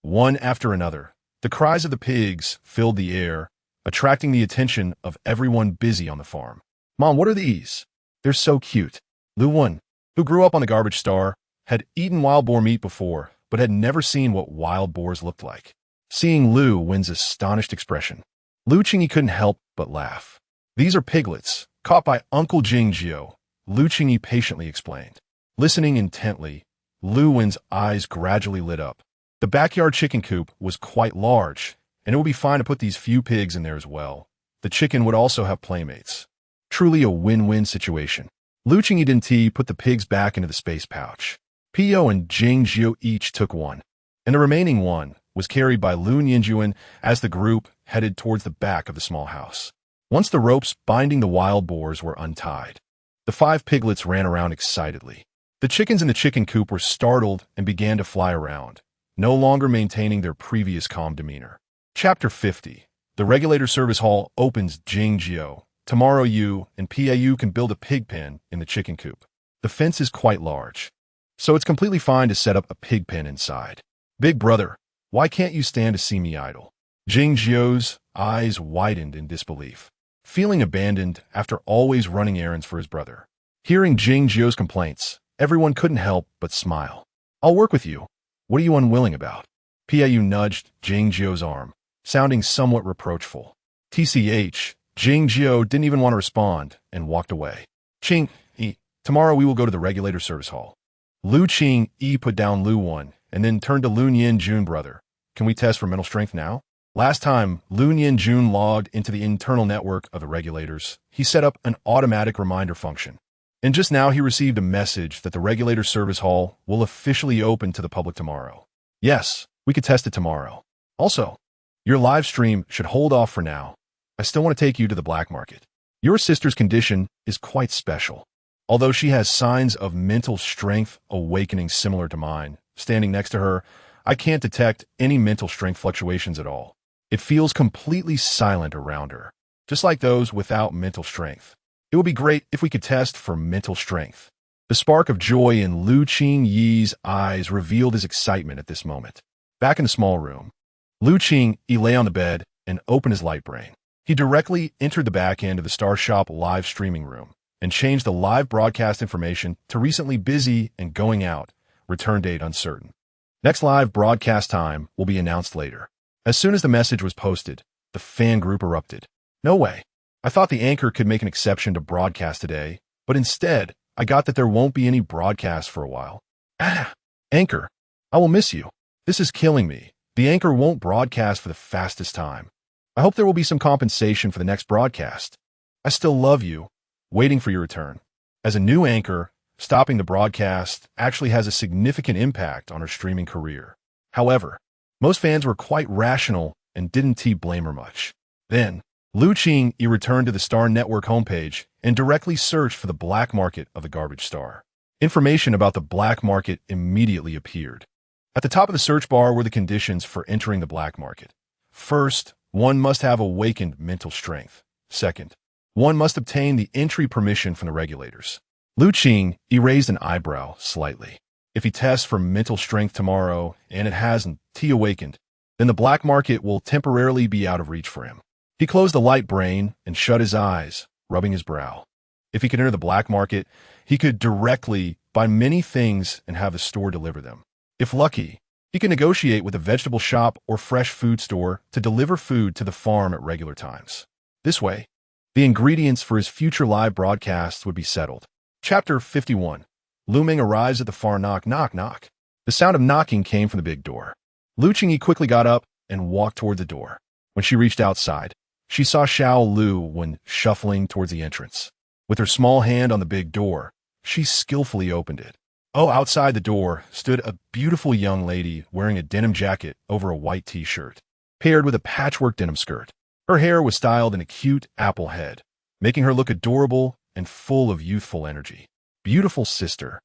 S1: One after another, the cries of the pigs filled the air, attracting the attention of everyone busy on the farm. "Mom, what are these? They're so cute." Lu Wen, who grew up on the garbage star, had eaten wild boar meat before, but had never seen what wild boars looked like. Seeing Lu Wen's astonished expression, Qingyi couldn't help but laugh. "These are piglets, caught by Uncle Qingyi," Qingyi patiently explained. Listening intently, Lu Wen's eyes gradually lit up. The backyard chicken coop was quite large, and it would be fine to put these few pigs in there as well. The chicken would also have playmates. Truly a win-win situation. Qingyi put the pigs back into the space pouch. Pio and Qingyi each took one, and the remaining one was carried by Lu Yinjuan as the group headed towards the back of the small house. Once the ropes binding the wild boars were untied, the 5 piglets ran around excitedly. The chickens in the chicken coop were startled and began to fly around, no longer maintaining their previous calm demeanor. Chapter 50. The Regulator Service Hall opens. Qingyi. Tomorrow you and Pau can build a pig pen in the chicken coop. The fence is quite large, so it's completely fine to set up a pig pen inside. "Big brother, why can't you stand to see me idle?" Qingyi's eyes widened in disbelief, feeling abandoned after always running errands for his brother. Hearing Qingyi's complaints, everyone couldn't help but smile. "I'll work with you. What are you unwilling about?" Pau nudged Qingyi's arm, sounding somewhat reproachful. Qingyi didn't even want to respond and walked away. "Qingyi, tomorrow we will go to the Regulator Service Hall." Qingyi put down Lu Wen and then turned to Lu Yinjun. "Brother, can we test for mental strength now?" Last time Lu Yinjun logged into the internal network of the regulators, he set up an automatic reminder function. And just now he received a message that the Regulator Service Hall will officially open to the public tomorrow. "Yes, we could test it tomorrow. Also, your live stream should hold off for now. I still want to take you to the black market. Your sister's condition is quite special. Although she has signs of mental strength awakening similar to mine, standing next to her, I can't detect any mental strength fluctuations at all. It feels completely silent around her, just like those without mental strength. It would be great if we could test for mental strength." The spark of joy in Lu Qingyi's eyes revealed his excitement at this moment. Back in the small room, Lu Qingyi lay on the bed and opened his light brain. He directly entered the back end of the Star Shop live streaming room and changed the live broadcast information to recently busy and going out, return date uncertain. Next live broadcast time will be announced later. As soon as the message was posted, the fan group erupted. "No way. I thought the anchor could make an exception to broadcast today, but instead, I got that there won't be any broadcast for a while. Anchor, I will miss you. This is killing me. The anchor won't broadcast for the fastest time. I hope there will be some compensation for the next broadcast. I still love you, waiting for your return." As a new anchor, stopping the broadcast actually has a significant impact on her streaming career. However, most fans were quite rational and didn't blame her much. Then, Lu Qingyi returned to the Star Network homepage and directly searched for the black market of the Garbage Star. Information about the black market immediately appeared. At the top of the search bar were the conditions for entering the black market. First, one must have awakened mental strength. Second, one must obtain the entry permission from the regulators. Lu Qingyi raised an eyebrow slightly. If he tests for mental strength tomorrow and it hasn't awakened, then the black market will temporarily be out of reach for him. He closed the light brain and shut his eyes, rubbing his brow. If he could enter the black market, he could directly buy many things and have the store deliver them. If lucky, he could negotiate with a vegetable shop or fresh food store to deliver food to the farm at regular times. This way, the ingredients for his future live broadcasts would be settled. Chapter 51. Lu Ming arrives at the farm. Knock, knock, knock. The sound of knocking came from the big door. Lu Qingyi quickly got up and walked toward the door. When she reached outside, she saw Xiao Lu Wen shuffling towards the entrance. With her small hand on the big door, she skillfully opened it. Oh, outside the door stood a beautiful young lady wearing a denim jacket over a white t-shirt, paired with a patchwork denim skirt. Her hair was styled in a cute apple head, making her look adorable and full of youthful energy. Beautiful sister.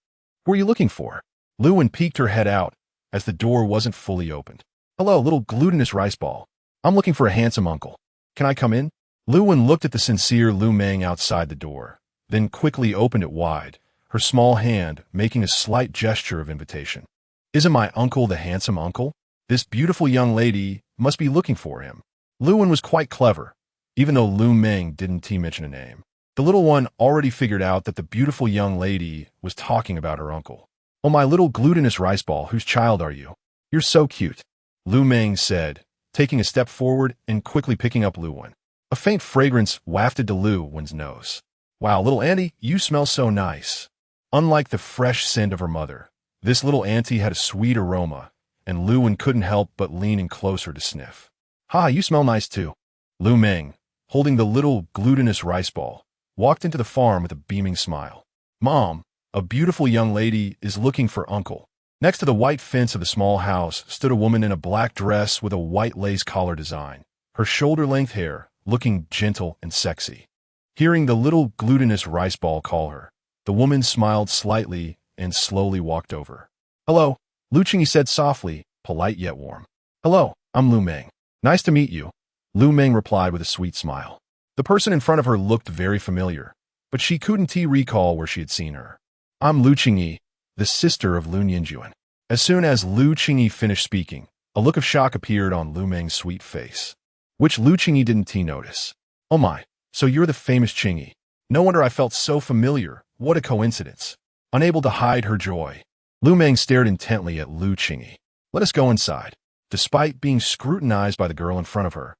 S1: Who are you looking for? Lu Wen peeked her head out as the door wasn't fully opened. Hello, little glutinous rice ball. I'm looking for a handsome uncle. Can I come in? Lu Wen looked at the sincere Lu Ming outside the door, then quickly opened it wide, her small hand making a slight gesture of invitation. Isn't my uncle the handsome uncle? This beautiful young lady must be looking for him. Lu Wen was quite clever, even though Lu Meng didn't mention a name. The little one already figured out that the beautiful young lady was talking about her uncle. "Oh, my little glutinous rice ball, whose child are you? You're so cute," Lu Meng said, taking a step forward and quickly picking up Lu Wen. A faint fragrance wafted to Lu Wen's nose. "Wow, little auntie, you smell so nice." Unlike the fresh scent of her mother, this little auntie had a sweet aroma, and Lu Wen couldn't help but lean in closer to sniff. "Ha, you smell nice too." Lu Meng, holding the little glutinous rice ball, walked into the farm with a beaming smile. "Mom, a beautiful young lady is looking for Uncle." Next to the white fence of the small house stood a woman in a black dress with a white lace collar design, her shoulder-length hair looking gentle and sexy. Hearing the little glutinous rice ball call her, the woman smiled slightly and slowly walked over. "Hello," Lu Qingyi said softly, polite yet warm. "Hello, I'm Lu Meng. Nice to meet you," Lu Meng replied with a sweet smile. The person in front of her looked very familiar, but she couldn't recall where she had seen her. "I'm Lu Qingyi, the sister of Lu Nianjuan." As soon as Lu Qingyi finished speaking, a look of shock appeared on Lu Meng's sweet face, which Lu Qingyi didn't notice. "Oh my, so you're the famous Qingyi. No wonder I felt so familiar. What a coincidence." Unable to hide her joy, Lu Meng stared intently at Lu Qingyi. "Let us go inside." Despite being scrutinized by the girl in front of her,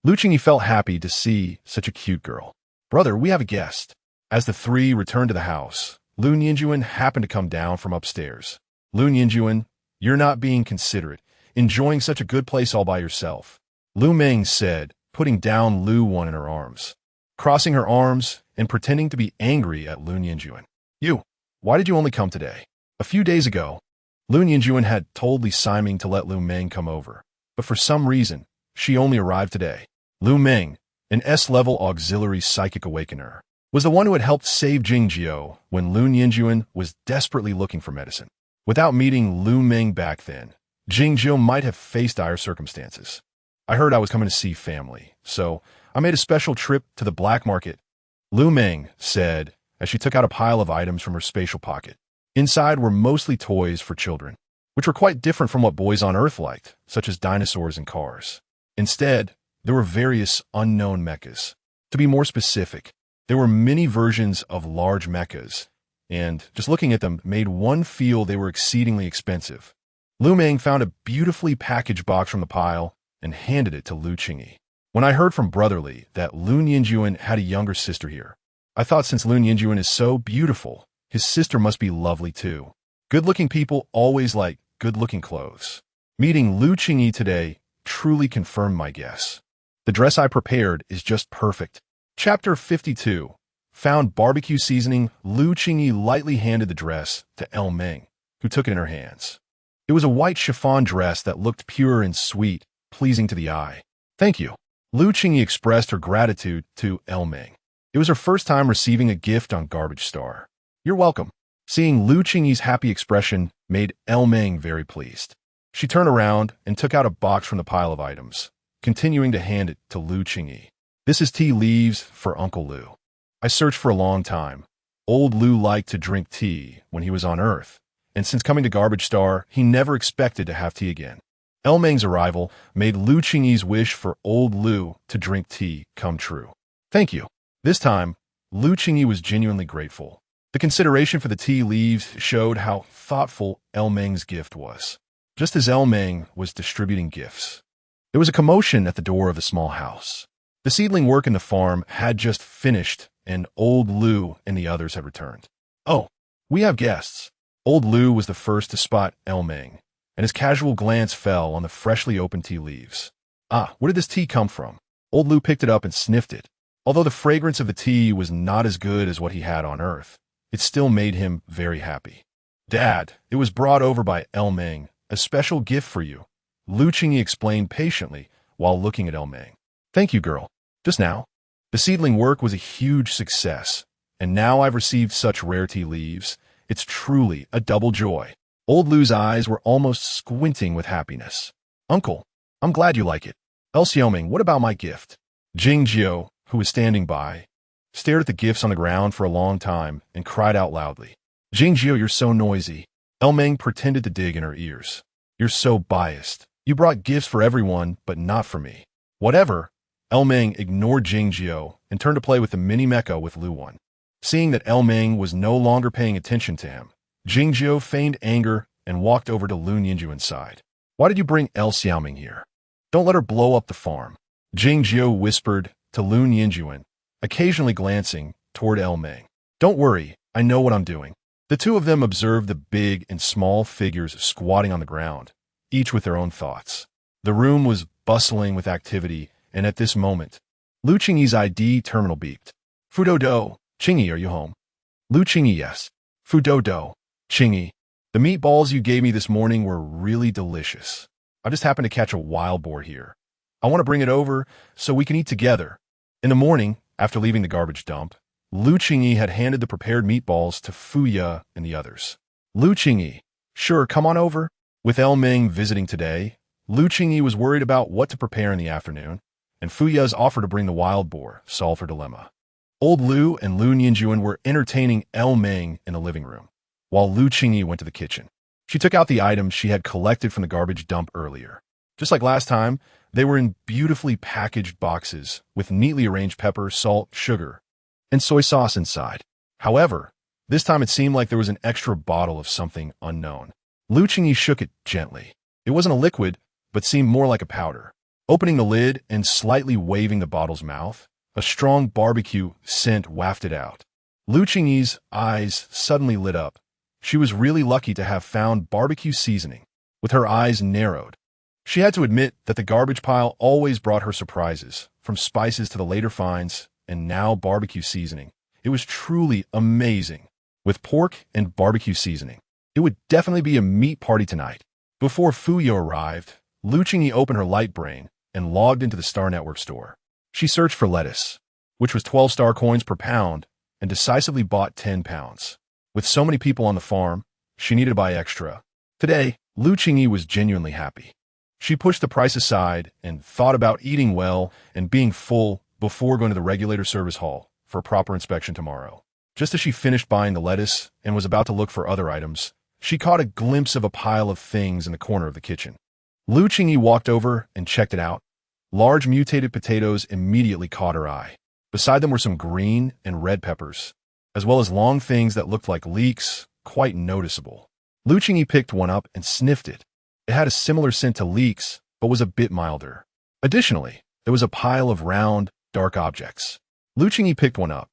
S1: Lu Qingyi felt happy to see such a cute girl. "Brother, we have a guest." As the three returned to the house, Lu Nianjuan happened to come down from upstairs. "Lu Nianjuan, you're not being considerate, enjoying such a good place all by yourself," Lu Meng said, putting down Lu Wen in her arms, crossing her arms and pretending to be angry at Lu Nianjuan. "You, why did you only come today?" A few days ago, Lu Nianjuan had told Li Siming to let Lu Meng come over, but for some reason, she only arrived today. Lu Meng, an S-level auxiliary psychic awakener, was the one who had helped save Jingjiu when Lu Nianjuan was desperately looking for medicine. Without meeting Lu Meng back then, Jingjiu might have faced dire circumstances. "I heard I was coming to see family, so I made a special trip to the black market," Lu Meng said as she took out a pile of items from her spatial pocket. Inside were mostly toys for children, which were quite different from what boys on Earth liked, such as dinosaurs and cars. Instead, there were various unknown mechas. To be more specific, there were many versions of large mechas, and just looking at them made one feel they were exceedingly expensive. Lu Meng found a beautifully packaged box from the pile and handed it to Lu Qingyi. "When I heard from Brotherly that Lu Nianjuan had a younger sister here, I thought since Lu Nianjuan is so beautiful, his sister must be lovely too. Good-looking people always like good-looking clothes. Meeting Lu Qingyi today truly confirmed my guess. The dress I prepared is just perfect." Chapter 52. Found barbecue seasoning. Lu Qingyi lightly handed the dress to El Meng, who took it in her hands. It was a white chiffon dress that looked pure and sweet, pleasing to the eye. "Thank you." Lu Qingyi expressed her gratitude to El Meng. It was her first time receiving a gift on Garbage Star. "You're welcome." Seeing Lu Qingyi's happy expression made El Meng very pleased. She turned around and took out a box from the pile of items, continuing to hand it to Lu Qingyi. "This is tea leaves for Uncle Lu. I searched for a long time. Old Lu liked to drink tea when he was on Earth, and since coming to Garbage Star, he never expected to have tea again." El Meng's arrival made Lu Qingyi's wish for old Lu to drink tea come true. "Thank you." This time, Lu Qingyi was genuinely grateful. The consideration for the tea leaves showed how thoughtful El Meng's gift was. Just as El Meng was distributing gifts, there was a commotion at the door of the small house. The seedling work in the farm had just finished, and old Lu and the others had returned. "Oh, we have guests." Old Lu was the first to spot El Meng, and his casual glance fell on the freshly opened tea leaves. "Ah, where did this tea come from?" Old Lu picked it up and sniffed it. Although the fragrance of the tea was not as good as what he had on Earth, it still made him very happy. "Dad, it was brought over by El Meng, a special gift for you," Lu Qingyi explained patiently while looking at El Meng. "Thank you, girl. Just now." The seedling work was a huge success, and now I've received such rare tea leaves. It's truly a double joy. Old Lu's eyes were almost squinting with happiness. "Uncle, I'm glad you like it. El Xiaoming, what about my gift?" Jingjiu, who was standing by, stared at the gifts on the ground for a long time and cried out loudly. "Jingjiu, you're so noisy." El Meng pretended to dig in her ears. "You're so biased. You brought gifts for everyone, but not for me." "Whatever. Elmeng ignored Jingjiu and turned to play with the mini mecha with Lu Wen. Seeing that Elmeng was no longer paying attention to him, Jingjiu feigned anger and walked over to Lu Ninjuan's side. Why did you bring El Xiaoming here? Don't let her blow up the farm. Jingjiu whispered to Lu Ninjuan, occasionally glancing toward Elmeng. Don't worry, I know what I'm doing. The two of them observed the big and small figures squatting on the ground, each with their own thoughts. The room was bustling with activity, and at this moment, Lu Qingyi's ID terminal beeped. Fudodo, Qingyi, are you home? Lu Qingyi, yes. Fudodo, Qingyi. The meatballs you gave me this morning were really delicious. I just happened to catch a wild boar here. I want to bring it over so we can eat together. In the morning, after leaving the garbage dump, Lu Qingyi had handed the prepared meatballs to Fuya and the others. Lu Qingyi, sure, come on over. With Elmeng visiting today, Lu Qingyi was worried about what to prepare in the afternoon, and Fuya's offer to bring the wild boar solved her dilemma. Old Lu and Lu Ninjuan were entertaining Elmeng in the living room, while Lu Qingyi went to the kitchen. She took out the items she had collected from the garbage dump earlier. Just like last time, they were in beautifully packaged boxes with neatly arranged pepper, salt, sugar, and soy sauce inside. However, this time it seemed like there was an extra bottle of something unknown. Lu Qingyi shook it gently. It wasn't a liquid, but seemed more like a powder. Opening the lid and slightly waving the bottle's mouth, a strong barbecue scent wafted out. Lu Qingyi's eyes suddenly lit up. She was really lucky to have found barbecue seasoning. With her eyes narrowed, she had to admit that the garbage pile always brought her surprises, from spices to the later finds, and now barbecue seasoning. It was truly amazing. With pork and barbecue seasoning, it would definitely be a meat party tonight. Before Fuyo arrived, Lu Qingyi opened her light brain and logged into the Star Network store. She searched for lettuce, which was 12 star coins per pound, and decisively bought 10 pounds. With so many people on the farm, she needed to buy extra. Today, Lu Qingyi was genuinely happy. She pushed the price aside and thought about eating well and being full before going to the regulator service hall for a proper inspection tomorrow. Just as she finished buying the lettuce and was about to look for other items, she caught a glimpse of a pile of things in the corner of the kitchen. Lu Qingyi walked over and checked it out. Large mutated potatoes immediately caught her eye. Beside them were some green and red peppers, as well as long things that looked like leeks, quite noticeable. Lu Qingyi picked one up and sniffed it. It had a similar scent to leeks, but was a bit milder. Additionally, there was a pile of round, dark objects. Lu Qingyi picked one up,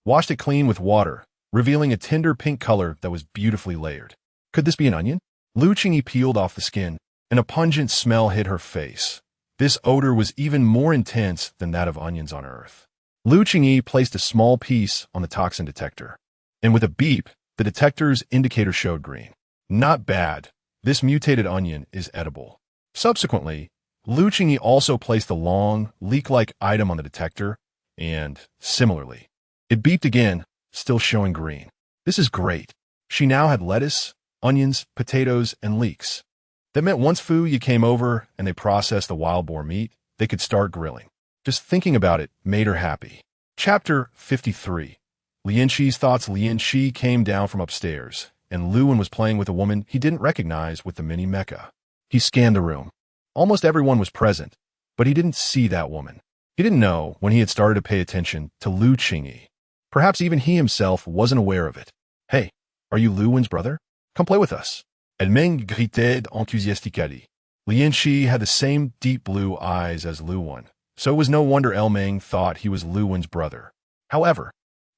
S1: washed it clean with water, revealing a tender pink color that was beautifully layered. Could this be an onion? Lu Qingyi peeled off the skin, and a pungent smell hit her face. This odor was even more intense than that of onions on Earth. Lu Qingyi placed a small piece on the toxin detector, and with a beep, the detector's indicator showed green. Not bad. This mutated onion is edible. Subsequently, Lu Qingyi also placed the long, leek-like item on the detector, and, similarly, it beeped again, still showing green. This is great. She now had lettuce, onions, potatoes, and leeks. That meant once Fuya came over and they processed the wild boar meat, they could start grilling. Just thinking about it made her happy. Chapter 53. Lian Shi's thoughts. Lian Shi came down from upstairs, and Lu Wen was playing with a woman he didn't recognize with the mini mecha. He scanned the room. Almost everyone was present, but he didn't see that woman. He didn't know when he had started to pay attention to Lu Qingyi. Perhaps even he himself wasn't aware of it. Hey, are you Lu Wen's brother? Come play with us. Elmeng gritait enthusiastically. Lian Shi had the same deep blue eyes as Lu Wen, so it was no wonder Elmeng thought he was Lu Wen's brother. However,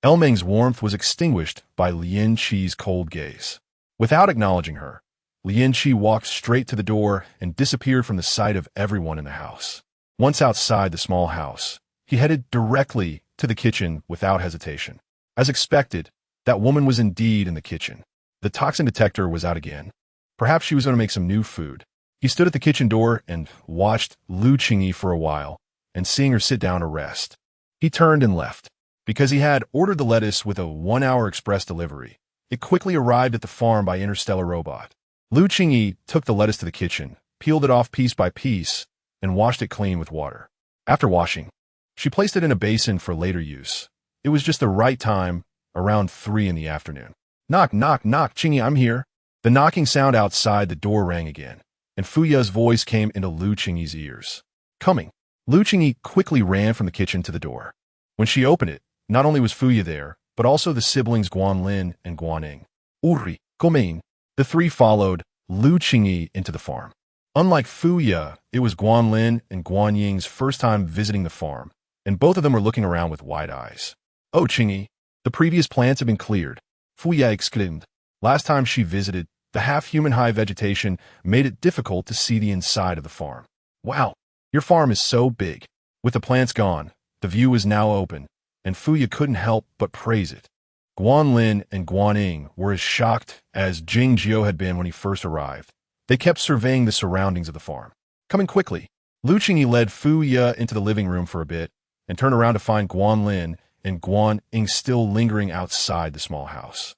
S1: Elmeng's warmth was extinguished by Lian Shi's cold gaze. Without acknowledging her, Lian Shi walked straight to the door and disappeared from the sight of everyone in the house. Once outside the small house, he headed directly to the kitchen without hesitation. As expected, that woman was indeed in the kitchen. The toxin detector was out again. Perhaps she was going to make some new food. He stood at the kitchen door and watched Lu Qingyi for a while, and seeing her sit down to rest, he turned and left. Because he had ordered the lettuce with a 1-hour express delivery, it quickly arrived at the farm by interstellar robot. Lu Qingyi took the lettuce to the kitchen, peeled it off piece by piece, and washed it clean with water. After washing, she placed it in a basin for later use. It was just the right time, around 3 in the afternoon. Knock, knock, knock, Qingyi, I'm here. The knocking sound outside the door rang again, and Fuya's voice came into Lu Qingyi's ears. Coming. Lu Qingyi quickly ran from the kitchen to the door. When she opened it, not only was Fuya there, but also the siblings Guanlin and Guaning. Uri, Gomain. The three followed Lu Qingyi into the farm. Unlike Fuya, it was Guanlin and Guanying's first time visiting the farm, and both of them were looking around with wide eyes. Oh, Qingyi, the previous plants have been cleared, Fuya exclaimed. Last time she visited, the half-human high vegetation made it difficult to see the inside of the farm. Wow, your farm is so big. With the plants gone, the view is now open, and Fuya couldn't help but praise it. Guanlin and Guaning were as shocked as Jing Jiao had been when he first arrived. They kept surveying the surroundings of the farm. Coming quickly, Lu Qingyi led Fuya into the living room for a bit and turned around to find Guanlin and Guaning still lingering outside the small house.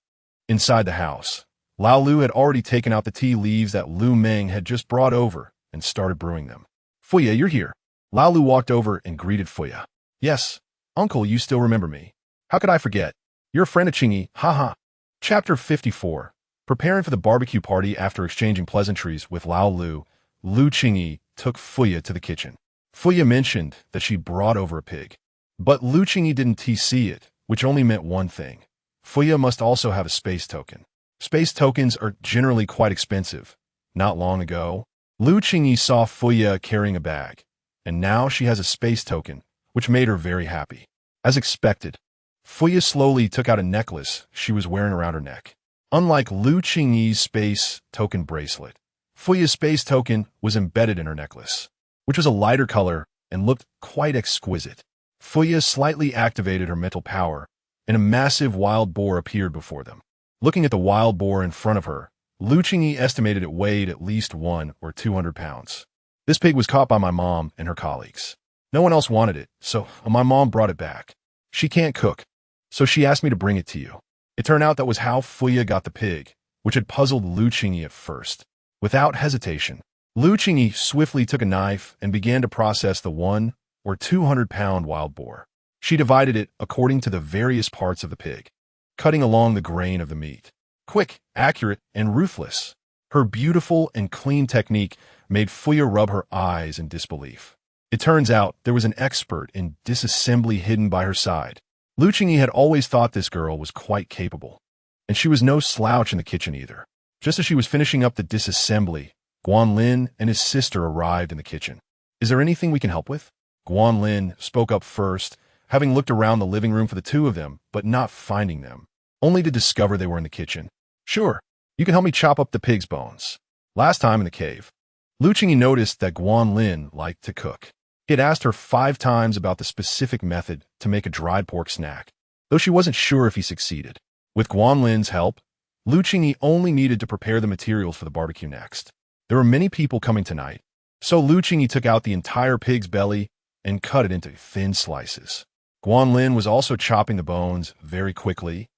S1: Inside the house, Lao Lu had already taken out the tea leaves that Lu Meng had just brought over and started brewing them. Fuya, you're here. Lao Lu walked over and greeted Fuya. Yes, uncle, you still remember me. How could I forget? You're a friend of Qingyi, haha. Chapter 54. Preparing for the barbecue party after exchanging pleasantries with Lao Lu, Lu Qingyi took Fuya to the kitchen. Fuya mentioned that she brought over a pig. But Lu Qingyi didn't see it, which only meant one thing. Fuya must also have a space token. Space tokens are generally quite expensive. Not long ago, Lu Qingyi saw Fuya carrying a bag, and now she has a space token, which made her very happy. As expected, Fuya slowly took out a necklace she was wearing around her neck. Unlike Lu Qingyi's space token bracelet, Fuya's space token was embedded in her necklace, which was a lighter color and looked quite exquisite. Fuya slightly activated her mental power, and a massive wild boar appeared before them. Looking at the wild boar in front of her, Lu Qingyi estimated it weighed at least 100 or 200 pounds. This pig was caught by my mom and her colleagues. No one else wanted it, so my mom brought it back. She can't cook, so she asked me to bring it to you. It turned out that was how Fuya got the pig, which had puzzled Lu Qingyi at first. Without hesitation, Lu Qingyi swiftly took a knife and began to process the 100 or 200-pound wild boar. She divided it according to the various parts of the pig, cutting along the grain of the meat. Quick, accurate, and ruthless. Her beautiful and clean technique made Fuya rub her eyes in disbelief. It turns out there was an expert in disassembly hidden by her side. Lu Qingyi had always thought this girl was quite capable, and she was no slouch in the kitchen either. Just as she was finishing up the disassembly, Guanlin and his sister arrived in the kitchen. Is there anything we can help with? Guanlin spoke up first, having looked around the living room for the two of them, but not finding them, only to discover they were in the kitchen. Sure, you can help me chop up the pig's bones. Last time in the cave, Lu Qingyi noticed that Guanlin liked to cook. He had asked her 5 times about the specific method to make a dried pork snack, though she wasn't sure if he succeeded. With Guanlin's help, Lu Qingyi only needed to prepare the materials for the barbecue next. There were many people coming tonight, so Lu Qingyi took out the entire pig's belly and cut it into thin slices. Guanlin was also chopping the bones very quickly,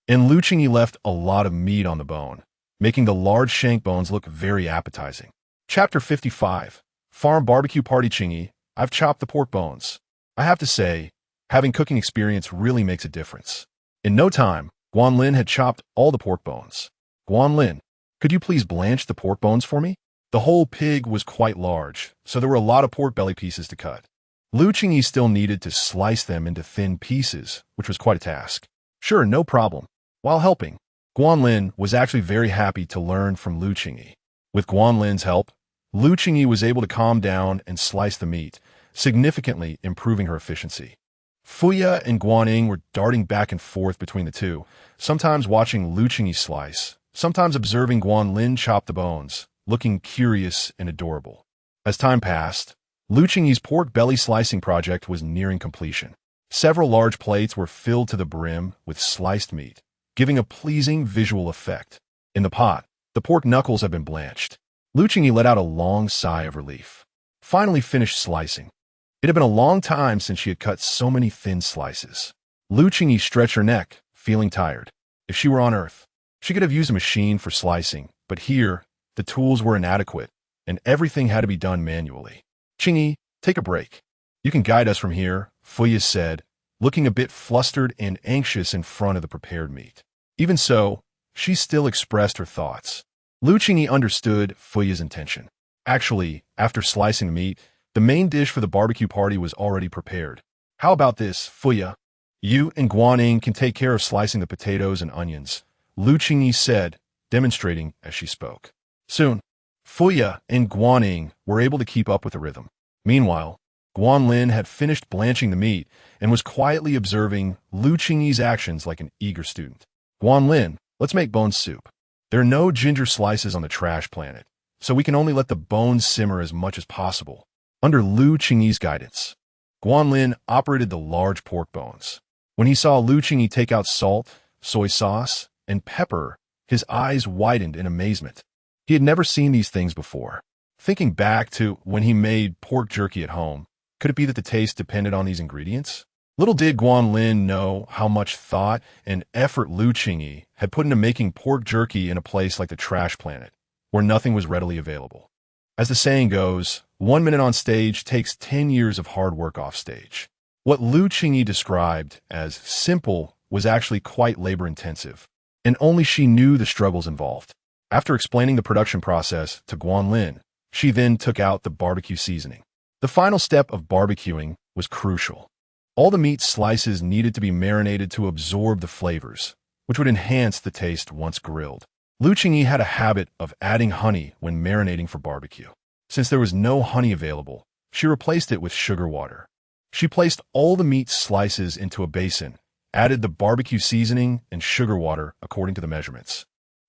S1: and Lu Qingyi left a lot of meat on the bone, making the large shank bones look very appetizing. Chapter 55. Farm Barbecue Party. Qingyi, I've chopped the pork bones. I have to say, having cooking experience really makes a difference. In no time, Guanlin had chopped all the pork bones. Guanlin, could you please blanch the pork bones for me? The whole pig was quite large, so there were a lot of pork belly pieces to cut. Lu Qingyi still needed to slice them into thin pieces, which was quite a task. Sure, no problem. While helping, Guanlin was actually very happy to learn from Lu Qingyi. With Guanlin's help, Lu Qingyi was able to calm down and slice the meat, significantly improving her efficiency. Fuya and Guaning were darting back and forth between the two, sometimes watching Lu Qingyi slice, sometimes observing Guanlin chop the bones, looking curious and adorable. As time passed, Lu Qingyi's pork belly slicing project was nearing completion. Several large plates were filled to the brim with sliced meat, giving a pleasing visual effect. In the pot, the pork knuckles had been blanched. Lu Qingyi let out a long sigh of relief. Finally finished slicing. It had been a long time since she had cut so many thin slices. Lu Qingyi stretched her neck, feeling tired. If she were on Earth, she could have used a machine for slicing, but here, the tools were inadequate, and everything had to be done manually. Qingyi, take a break. You can guide us from here, Fuya said, looking a bit flustered and anxious in front of the prepared meat. Even so, she still expressed her thoughts. Lu Qingyi understood Fuya's intention. Actually, after slicing the meat, The main dish for the barbecue party was already prepared. How about this, Fuya? You and Guaning can take care of slicing the potatoes and onions, Lu Qingyi said, demonstrating as she spoke. Soon, Fuya and Guaning were able to keep up with the rhythm. Meanwhile, Guanlin had finished blanching the meat and was quietly observing Lu Qingyi's actions like an eager student. Guanlin, let's make bone soup. There are no ginger slices on the trash planet, so we can only let the bones simmer as much as possible. Under Lu Qingyi's guidance, Guanlin operated the large pork bones. When he saw Lu Qingyi take out salt, soy sauce, and pepper, his eyes widened in amazement. He had never seen these things before. Thinking back to when he made pork jerky at home, could it be that the taste depended on these ingredients? Little did Guanlin know how much thought and effort Lu Qingyi had put into making pork jerky in a place like the trash planet, where nothing was readily available. As the saying goes, 1 minute on stage takes 10 years of hard work off stage. What Lu Qingyi described as simple was actually quite labor-intensive, and only she knew the struggles involved. After explaining the production process to Guanlin, she then took out the barbecue seasoning. The final step of barbecuing was crucial. All the meat slices needed to be marinated to absorb the flavors, which would enhance the taste once grilled. Lu Qingyi had a habit of adding honey when marinating for barbecue. Since there was no honey available, she replaced it with sugar water. She placed all the meat slices into a basin, added the barbecue seasoning and sugar water according to the measurements,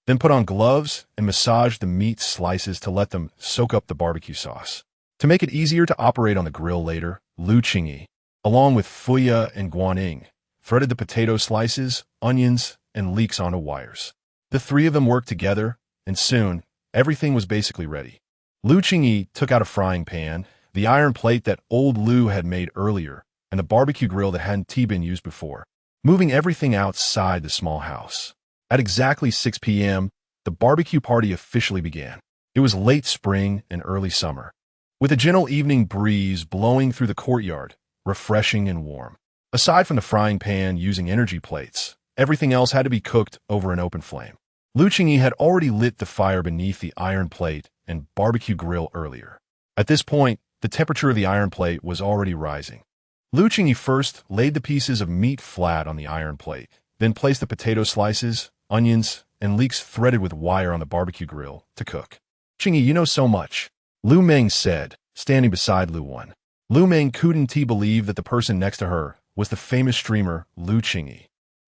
S1: then put on gloves and massaged the meat slices to let them soak up the barbecue sauce. To make it easier to operate on the grill later, Lu Qingyi, along with Fuya and Guaning, threaded the potato slices, onions, and leeks onto wires. The three of them worked together, and soon, everything was basically ready. Lu Qingyi took out a frying pan, the iron plate that old Lu had made earlier, and the barbecue grill that hadn't been used before, moving everything outside the small house. At exactly 6 p.m., the barbecue party officially began. It was late spring and early summer, with a gentle evening breeze blowing through the courtyard, refreshing and warm. Aside from the frying pan using energy plates, everything else had to be cooked over an open flame. Lu Qingyi had already lit the fire beneath the iron plate and barbecue grill earlier. At this point, the temperature of the iron plate was already rising. Lu Qingyi first laid the pieces of meat flat on the iron plate, then placed the potato slices, onions, and leeks threaded with wire on the barbecue grill to cook. "Qingyi, you know so much," Lu Meng said, standing beside Lu Wan. Lu Meng couldn't believe that the person next to her was the famous streamer Lu Qingyi,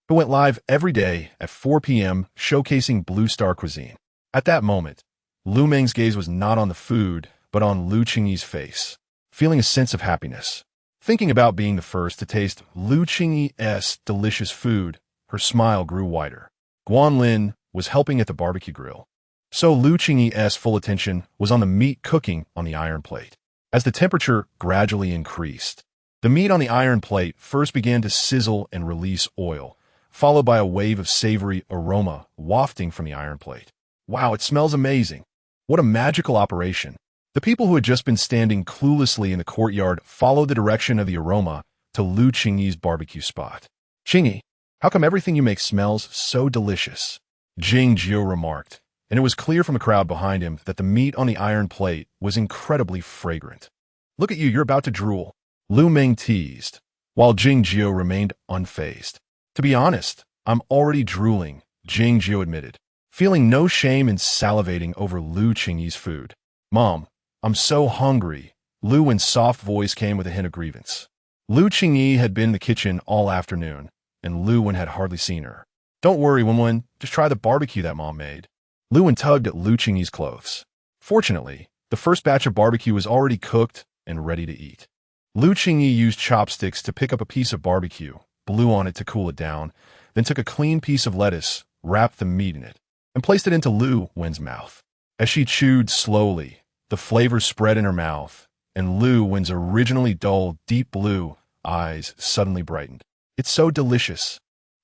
S1: who went live every day at 4 p.m. showcasing Blue Star cuisine. At that moment, Lu Meng's gaze was not on the food, but on Lu Qingyi's face, feeling a sense of happiness. Thinking about being the first to taste Lu Qingyi's delicious food, her smile grew wider. Guanlin was helping at the barbecue grill, so Lu Qingyi's full attention was on the meat cooking on the iron plate. As the temperature gradually increased, the meat on the iron plate first began to sizzle and release oil, followed by a wave of savory aroma wafting from the iron plate. "Wow, it smells amazing. What a magical operation." The people who had just been standing cluelessly in the courtyard followed the direction of the aroma to Lu Qingyi's barbecue spot. "Qingyi, how come everything you make smells so delicious?" Qingyi remarked, and it was clear from the crowd behind him that the meat on the iron plate was incredibly fragrant. "Look at you, you're about to drool," Lu Meng teased, while Qingyi remained unfazed. "To be honest, I'm already drooling," Qingyi admitted, feeling no shame in salivating over Lu Qingyi's food. "Mom, I'm so hungry," Lu Wen's soft voice came with a hint of grievance. Lu Qingyi had been in the kitchen all afternoon, and Lu Wen had hardly seen her. "Don't worry, Wen, just try the barbecue that Mom made." Lu Wen tugged at Lu Qingyi's clothes. Fortunately, the first batch of barbecue was already cooked and ready to eat. Lu Qingyi used chopsticks to pick up a piece of barbecue, blew on it to cool it down, then took a clean piece of lettuce, wrapped the meat in it, and placed it into Lu Wen's mouth. As she chewed slowly, the flavor spread in her mouth, and Lu Wen's originally dull, deep blue eyes suddenly brightened. "It's so delicious.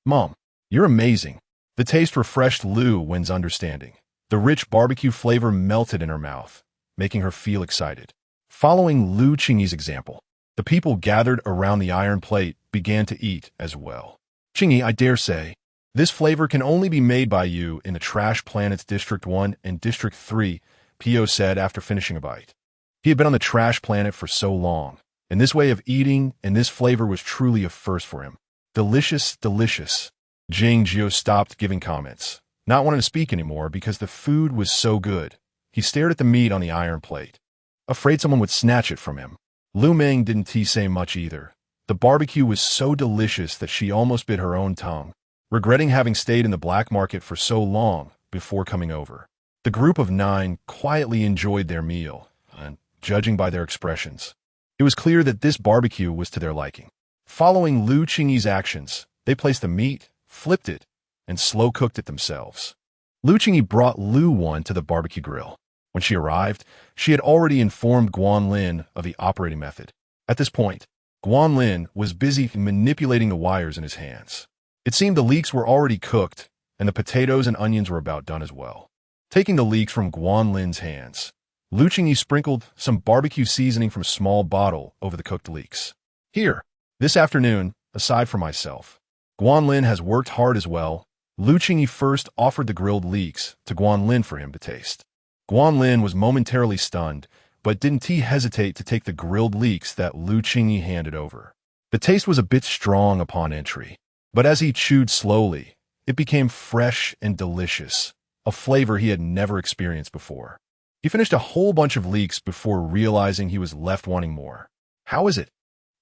S1: Mom, you're amazing." The taste refreshed Lu Wen's understanding. The rich barbecue flavor melted in her mouth, making her feel excited. Following Lu Qingyi's example, the people gathered around the iron plate began to eat as well. "Qingyi, I dare say, this flavor can only be made by you in the Trash Planets District 1 and District 3, Pio said after finishing a bite. He had been on the trash planet for so long, and this way of eating and this flavor was truly a first for him. Delicious, delicious. Qingyi stopped giving comments, not wanting to speak anymore because the food was so good. He stared at the meat on the iron plate, afraid someone would snatch it from him. Lu Meng didn't say much either. The barbecue was so delicious that she almost bit her own tongue, regretting having stayed in the black market for so long before coming over. The group of 9 quietly enjoyed their meal, and judging by their expressions, it was clear that this barbecue was to their liking. Following Lu Qingyi's actions, they placed the meat, flipped it, and slow-cooked it themselves. Lu Qingyi brought Lu one to the barbecue grill. When she arrived, she had already informed Guanlin of the operating method. At this point, Guanlin was busy manipulating the wires in his hands. It seemed the leeks were already cooked, and the potatoes and onions were about done as well. Taking the leeks from Guanlin's hands, Lu Qingyi sprinkled some barbecue seasoning from a small bottle over the cooked leeks. Here, this afternoon, aside from myself, Guanlin has worked hard as well. Lu Qingyi first offered the grilled leeks to Guanlin for him to taste. Guanlin was momentarily stunned, but didn't hesitate to take the grilled leeks that Lu Qingyi handed over. The taste was a bit strong upon entry, but as he chewed slowly, it became fresh and delicious, a flavor he had never experienced before. He finished a whole bunch of leeks before realizing he was left wanting more. How is it?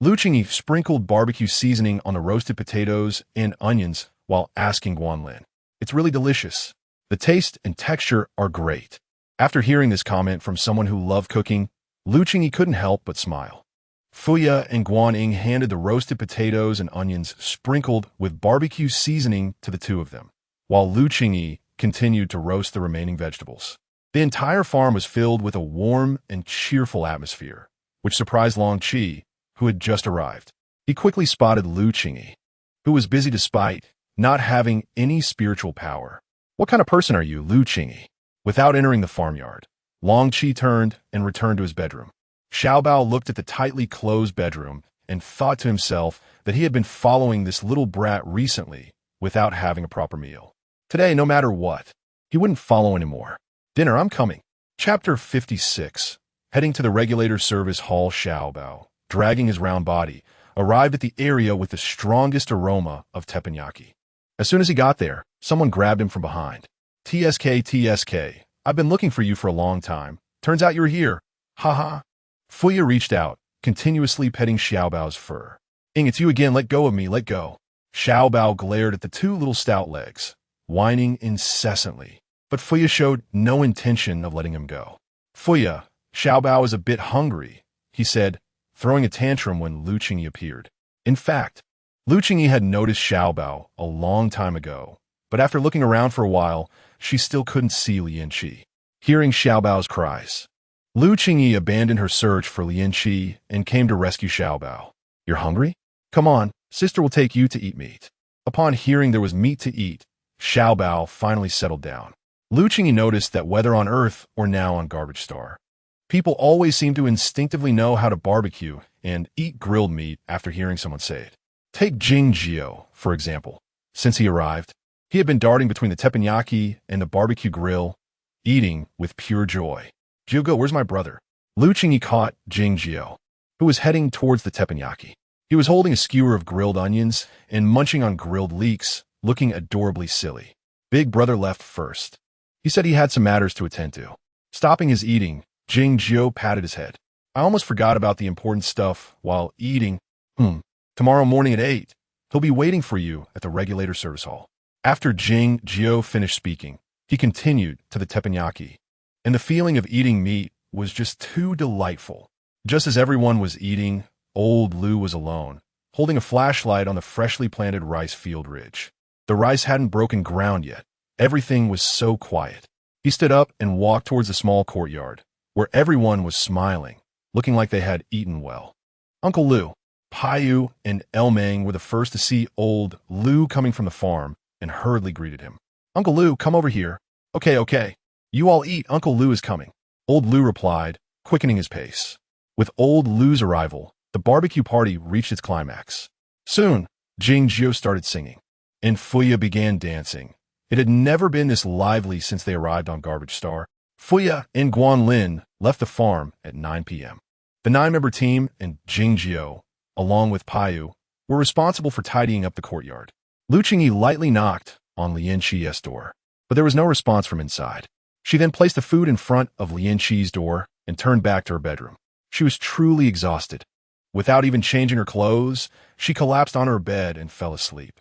S1: Lu Qingyi sprinkled barbecue seasoning on the roasted potatoes and onions while asking Guanlin. It's really delicious. The taste and texture are great. After hearing this comment from someone who loved cooking, Lu Qingyi couldn't help but smile. Fuya and Guaning handed the roasted potatoes and onions sprinkled with barbecue seasoning to the two of them, while Lu Qingyi continued to roast the remaining vegetables. The entire farm was filled with a warm and cheerful atmosphere, which surprised Long Qi, who had just arrived. He quickly spotted Lu Qingyi, who was busy despite not having any spiritual power. "What kind of person are you, Lu Qingyi?" Without entering the farmyard, Long Qi turned and returned to his bedroom. Xiaobao looked at the tightly closed bedroom and thought to himself that he had been following this little brat recently without having a proper meal. Today, no matter what, he wouldn't follow anymore. "Dinner, I'm coming." Chapter 56. Heading to the regulator service hall, Xiaobao, dragging his round body, arrived at the area with the strongest aroma of teppanyaki. As soon as he got there, someone grabbed him from behind. TSK, I've been looking for you for a long time. Turns out you're here. Haha. Fuya reached out, continuously petting Xiaobao's fur. It's you again, let go of me, let go." Xiaobao glared at the two little stout legs, whining incessantly, but Fuya showed no intention of letting him go. "Fuya, Xiaobao is a bit hungry," he said, throwing a tantrum when Lu Qingyi appeared. In fact, Lu Qingyi had noticed Xiaobao a long time ago, but after looking around for a while, she still couldn't see Lian Qi. Hearing Xiaobao's cries, Lu Qingyi abandoned her search for Lian Qi and came to rescue Xiaobao. "You're hungry? Come on, sister will take you to eat meat." Upon hearing there was meat to eat, Xiaobao finally settled down. Lu Qingyi noticed that whether on Earth or now on Garbage Star, people always seem to instinctively know how to barbecue and eat grilled meat after hearing someone say it. Take Qingyi, for example. Since he arrived, he had been darting between the teppanyaki and the barbecue grill, eating with pure joy. "Jiogo, where's my brother?" Lu Qingyi caught Qingyi, who was heading towards the teppanyaki. He was holding a skewer of grilled onions and munching on grilled leeks, looking adorably silly. Big brother left first. He said he had some matters to attend to. Stopping his eating, Qingyi patted his head. "I almost forgot about the important stuff while eating. Tomorrow morning at 8, he'll be waiting for you at the regulator service hall." After Qingyi finished speaking, he continued to the teppanyaki, and the feeling of eating meat was just too delightful. Just as everyone was eating, old Lu was alone, holding a flashlight on the freshly planted rice field ridge. The rice hadn't broken ground yet. Everything was so quiet. He stood up and walked towards the small courtyard, where everyone was smiling, looking like they had eaten well. Uncle Lu, Paiyu, and Elmang were the first to see old Lu coming from the farm and hurriedly greeted him. "Uncle Lu, come over here." Okay. You all eat, Uncle Lu is coming." Old Lu replied, quickening his pace. With old Lu's arrival, the barbecue party reached its climax. Soon, Qingyi started singing, and Fuya began dancing. It had never been this lively since they arrived on Garbage Star. Fuya and Guanlin left the farm at 9 p.m. The 9-member team and Qingyi, along with Paiyu, were responsible for tidying up the courtyard. Lu Qingyi lightly knocked on Lian Qi's door, but there was no response from inside. She then placed the food in front of Lian Qi's door and turned back to her bedroom. She was truly exhausted. Without even changing her clothes, she collapsed on her bed and fell asleep.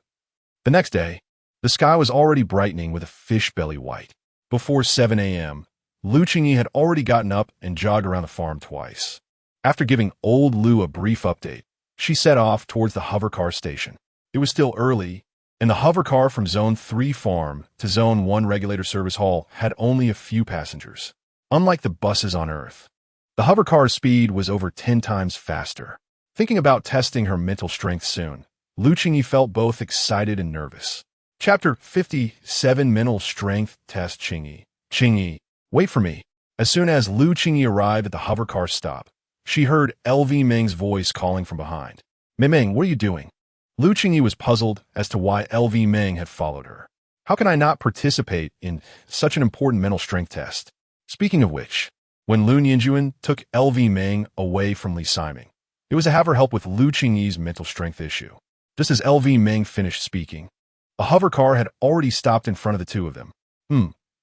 S1: The next day, the sky was already brightening with a fish belly white. Before 7 a.m., Lu Qingyi had already gotten up and jogged around the farm twice. After giving old Lu a brief update, she set off towards the hovercar station. It was still early, and the hovercar from Zone 3 farm to Zone 1 regulator service hall had only a few passengers. Unlike the buses on Earth, the hovercar's speed was over 10 times faster. Thinking about testing her mental strength soon, Lu Qingyi felt both excited and nervous. Chapter 57 Mental Strength Test. Qingyi. Qingyi, wait for me. As soon as Lu Qingyi arrived at the hovercar stop, she heard LV Meng's voice calling from behind. Meng, what are you doing? Lu Qingyi was puzzled as to why LV Meng had followed her. How can I not participate in such an important mental strength test? Speaking of which, when Lu Nianjuan took LV Meng away from Li Siming, it was to have her help with Lu Qingyi's mental strength issue. Just as LV Meng finished speaking, a hovercar had already stopped in front of the two of them.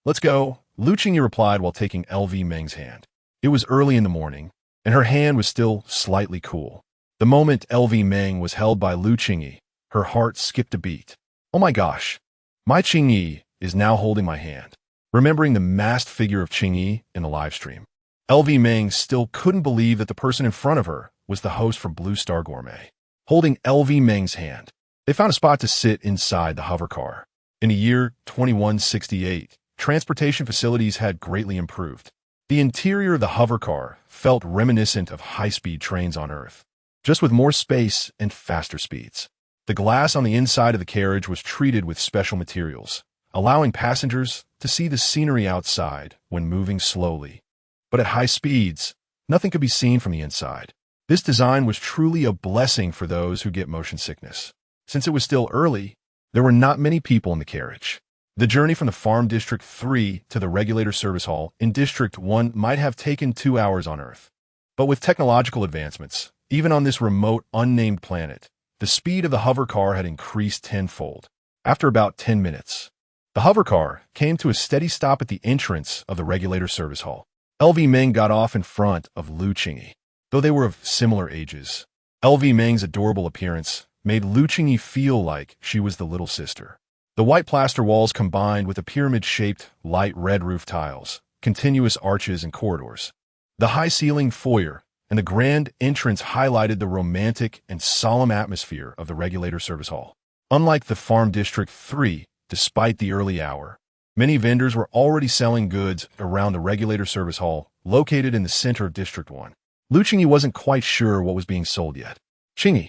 S1: Let's go, Lu Qingyi replied while taking LV Meng's hand. It was early in the morning, and her hand was still slightly cool. The moment LV Meng was held by Lu Qingyi, her heart skipped a beat. Oh my gosh, my Qingyi is now holding my hand. Remembering the masked figure of Qingyi in the live stream, LV Meng still couldn't believe that the person in front of her was the host from Blue Star Gourmet. Holding LV Meng's hand, they found a spot to sit inside the hovercar. In the year 2168, transportation facilities had greatly improved. The interior of the hovercar felt reminiscent of high-speed trains on Earth, just with more space and faster speeds. The glass on the inside of the carriage was treated with special materials, allowing passengers to see the scenery outside when moving slowly. But at high speeds, nothing could be seen from the inside. This design was truly a blessing for those who get motion sickness. Since it was still early, there were not many people in the carriage. The journey from the Farm District 3 to the Regulator Service Hall in District 1 might have taken 2 hours on Earth. But with technological advancements, even on this remote, unnamed planet, the speed of the hovercar had increased tenfold. After about 10 minutes, the hovercar came to a steady stop at the entrance of the Regulator Service Hall. LV Meng got off in front of Lu Qingyi. Though they were of similar ages, LV Meng's adorable appearance made Lu Qingyi feel like she was the little sister. The white plaster walls combined with the pyramid-shaped light red roof tiles, continuous arches and corridors. The high-ceilinged foyer and the grand entrance highlighted the romantic and solemn atmosphere of the Regulator Service Hall. Unlike the Farm District 3, despite the early hour, many vendors were already selling goods around the Regulator Service Hall, located in the center of District 1. Lu Qingyi wasn't quite sure what was being sold yet. Qingyi.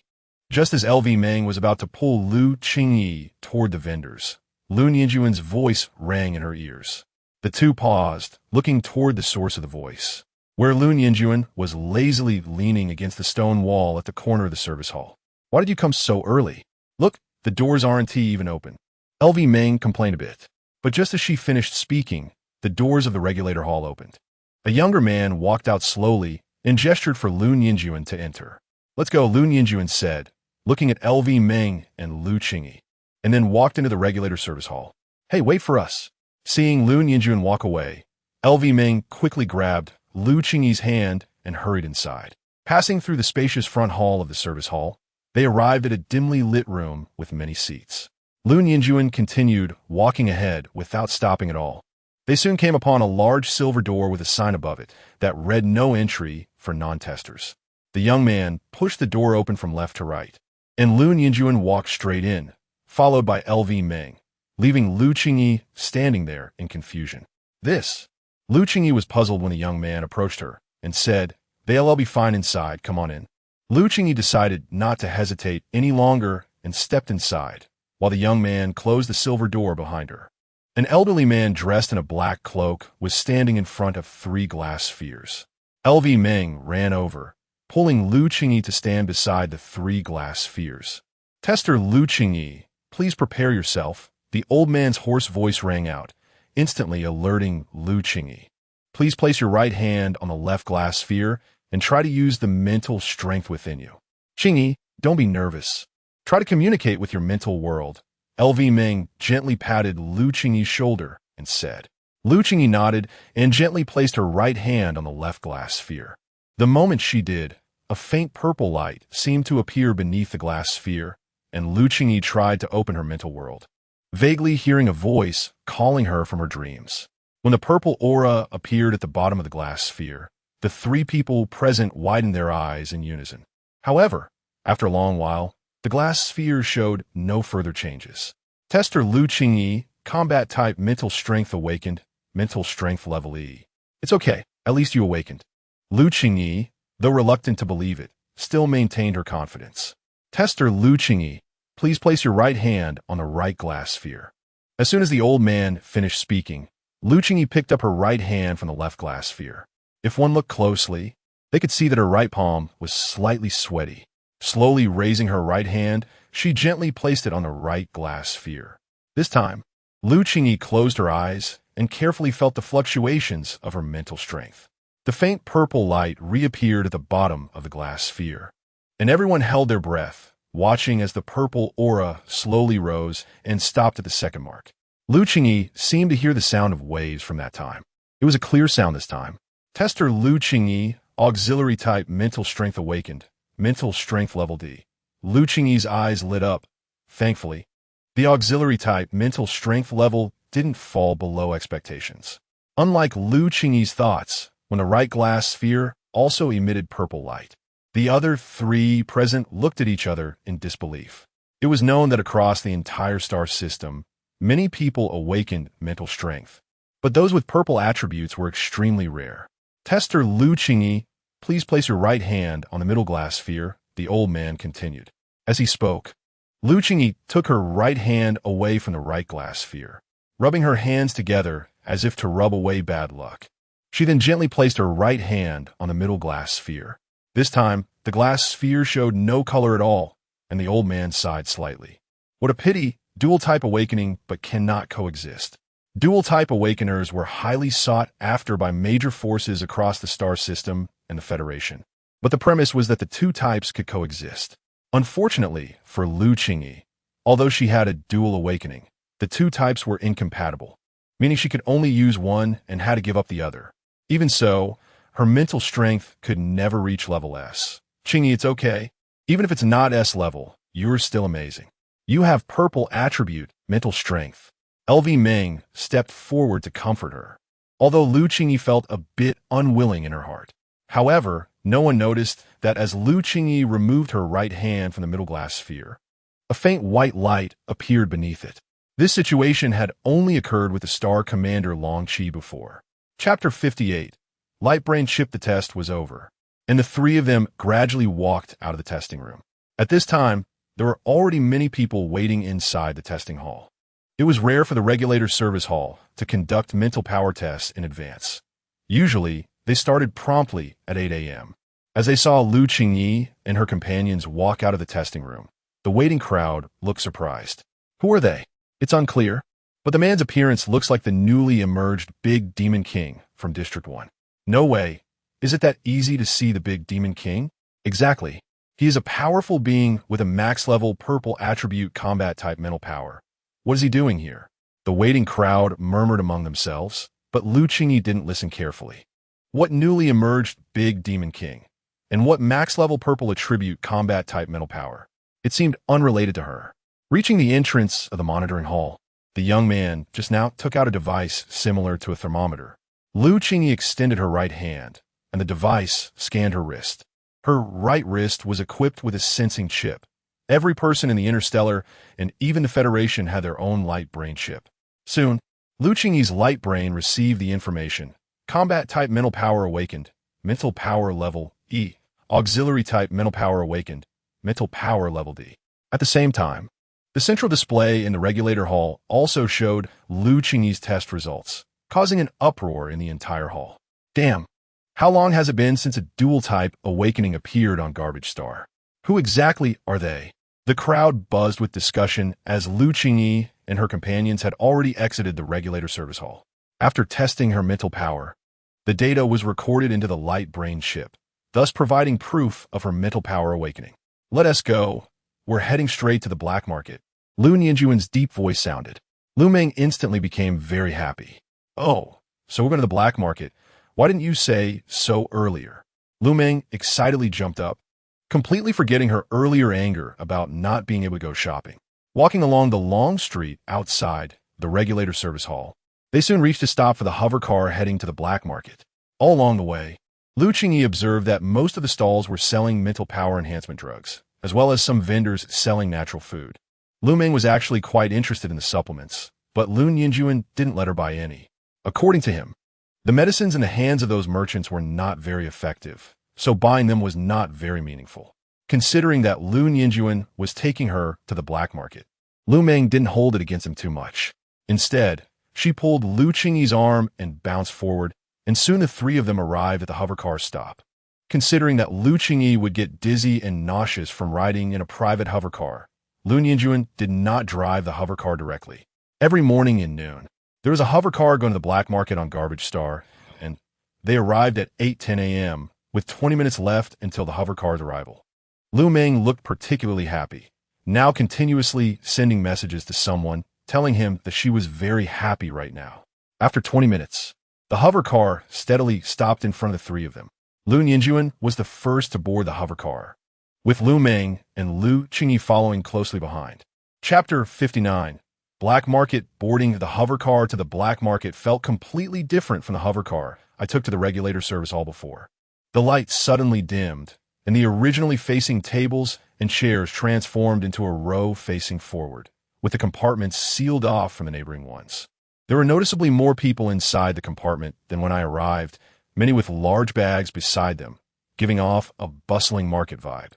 S1: Just as LV Meng was about to pull Lu Qingyi toward the vendors, Lu Nianjuan's voice rang in her ears. The two paused, looking toward the source of the voice, where Lu Nianjuan was lazily leaning against the stone wall at the corner of the service hall. Why did you come so early? Look, the doors aren't even open. LV Meng complained a bit, but just as she finished speaking, the doors of the regulator hall opened. A younger man walked out slowly and gestured for Lu Nianjuan to enter. Let's go, Lu Nianjuan said, looking at LV Meng and Lu Qingyi, and then walked into the regulator service hall. Hey, wait for us. Seeing Lu Nianjuan walk away, LV Meng quickly grabbed Lu Qingyi's hand and hurried inside. Passing through the spacious front hall of the service hall, they arrived at a dimly lit room with many seats. Lu Nianjuan continued walking ahead without stopping at all. They soon came upon a large silver door with a sign above it that read "No entry for non-testers." The young man pushed the door open from left to right, and Lu Nianjuan walked straight in, followed by LV Meng, leaving Lu Qingyi standing there in confusion. Lu Qingyi was puzzled when the young man approached her and said, "They'll all be fine inside, come on in." Lu Qingyi decided not to hesitate any longer and stepped inside, while the young man closed the silver door behind her. An elderly man dressed in a black cloak was standing in front of 3 glass spheres. LV Meng ran over, pulling Lu Qingyi to stand beside the 3 glass spheres. "Tester Lu Qingyi, please prepare yourself," the old man's hoarse voice rang out, instantly alerting Lu Qingyi. please place your right hand on the left glass sphere and try to use the mental strength within you. Qingyi, don't be nervous. Try to communicate with your mental world. LV Ming gently patted Lu Qingyi's shoulder and said. Lu Qingyi nodded and gently placed her right hand on the left glass sphere. The moment she did, a faint purple light seemed to appear beneath the glass sphere, and Lu Qingyi tried to open her mental world, vaguely hearing a voice calling her from her dreams. When the purple aura appeared at the bottom of the glass sphere, the three people present widened their eyes in unison. However, after a long while, the glass sphere showed no further changes. Tester Lu Qingyi, combat type mental strength awakened, mental strength level E. It's okay, at least you awakened. Lu Qingyi, though reluctant to believe it, still maintained her confidence. Tester Lu Qingyi, please place your right hand on the right glass sphere. As soon as the old man finished speaking, Lu Qingyi picked up her right hand from the left glass sphere. If one looked closely, they could see that her right palm was slightly sweaty. Slowly raising her right hand, she gently placed it on the right glass sphere. This time, Lu Qingyi closed her eyes and carefully felt the fluctuations of her mental strength. The faint purple light reappeared at the bottom of the glass sphere, and everyone held their breath, watching as the purple aura slowly rose and stopped at the second mark. Lu Qingyi seemed to hear the sound of waves from that time. It was a clear sound this time. Tester Lu Qingyi, auxiliary type mental strength awakened, mental strength level D. Lu Qingyi's eyes lit up. Thankfully, the auxiliary type mental strength level didn't fall below expectations. Unlike Lu Qingyi's thoughts, when the right glass sphere also emitted purple light, the other three present looked at each other in disbelief. It was known that across the entire star system, many people awakened mental strength, but those with purple attributes were extremely rare. Tester Lu Qingyi, please place your right hand on the middle glass sphere, the old man continued. As he spoke, Lu Qingyi took her right hand away from the right glass sphere, rubbing her hands together as if to rub away bad luck. She then gently placed her right hand on the middle glass sphere. This time, the glass sphere showed no color at all, and the old man sighed slightly. What a pity, dual-type awakening but cannot coexist. Dual-type awakeners were highly sought after by major forces across the star system and the Federation. But the premise was that the two types could coexist. Unfortunately for Lu Qingyi, although she had a dual awakening, the two types were incompatible, meaning she could only use one and had to give up the other. Even so, her mental strength could never reach level S. Qingyi, it's okay. Even if it's not S level, you're still amazing. You have purple attribute, mental strength. LV Ming stepped forward to comfort her, although Lu Qingyi felt a bit unwilling in her heart. However, no one noticed that as Lu Qingyi removed her right hand from the middle glass sphere, a faint white light appeared beneath it. This situation had only occurred with the Star Commander Long Qi before. Chapter 58. Lightbrain Chip. The test was over, and the three of them gradually walked out of the testing room. At this time, there were already many people waiting inside the testing hall. It was rare for the regulator service hall to conduct mental power tests in advance. Usually, they started promptly at 8 a.m. As they saw Lu Qingyi and her companions walk out of the testing room, the waiting crowd looked surprised. Who are they? It's unclear, but the man's appearance looks like the newly emerged Big Demon King from District 1. No way. Is it that easy to see the Big Demon King? Exactly. He is a powerful being with a max-level purple attribute combat type mental power. What is he doing here? The waiting crowd murmured among themselves, but Lu Qingyi didn't listen carefully. What newly emerged Big Demon King? And what max-level purple attribute combat type mental power? It seemed unrelated to her. Reaching the entrance of the monitoring hall, the young man just now took out a device similar to a thermometer. Lu Qingyi extended her right hand, and the device scanned her wrist. Her right wrist was equipped with a sensing chip. Every person in the Interstellar and even the Federation had their own light brain chip. Soon, Lu Qingyi's light brain received the information. Combat type mental power awakened. Mental power level E. Auxiliary type mental power awakened. Mental power level D. At the same time, the central display in the regulator hall also showed Lu Qingyi's test results, causing an uproar in the entire hall. Damn! How long has it been since a dual-type awakening appeared on Garbage Star? Who exactly are they? The crowd buzzed with discussion as Lu Qingyi and her companions had already exited the regulator service hall. After testing her mental power, The data was recorded into the light brain chip, thus providing proof of her mental power awakening. Let us go. We're heading straight to the black market. Lu Nianjuan's deep voice sounded. Lu Meng instantly became very happy. Oh, so we're going to the black market. Why didn't you say so earlier? Lu Meng excitedly jumped up, completely forgetting her earlier anger about not being able to go shopping. Walking along the long street outside the regulator service hall, they soon reached a stop for the hover car heading to the black market. All along the way, Lu Qingyi observed that most of the stalls were selling mental power enhancement drugs, as well as some vendors selling natural food. Lu Meng was actually quite interested in the supplements, but Lu Nianjuan didn't let her buy any. According to him, the medicines in the hands of those merchants were not very effective, so buying them was not very meaningful. Considering that Lu Nianjuan was taking her to the black market, Lu Meng didn't hold it against him too much. Instead, she pulled Lu Qingyi's arm and bounced forward, and soon the three of them arrived at the hovercar stop. Considering that Lu Qingyi would get dizzy and nauseous from riding in a private hovercar, Lu Nianjuan did not drive the hovercar directly. Every morning and noon, there was a hovercar going to the black market on Garbage Star, and they arrived at 8:10 a.m., with 20 minutes left until the hovercar's arrival. Lu Meng looked particularly happy, now continuously sending messages to someone, telling him that she was very happy right now. After 20 minutes, the hovercar steadily stopped in front of the three of them. Lu Nianjuan was the first to board the hovercar, with Lu Meng and Lu Qingyi following closely behind. Chapter 59. Black Market. Boarding the hovercar to the black market felt completely different from the hovercar I took to the regulator service hall before. The light suddenly dimmed, and the originally facing tables and chairs transformed into a row facing forward, with the compartments sealed off from the neighboring ones. There were noticeably more people inside the compartment than when I arrived, many with large bags beside them, giving off a bustling market vibe.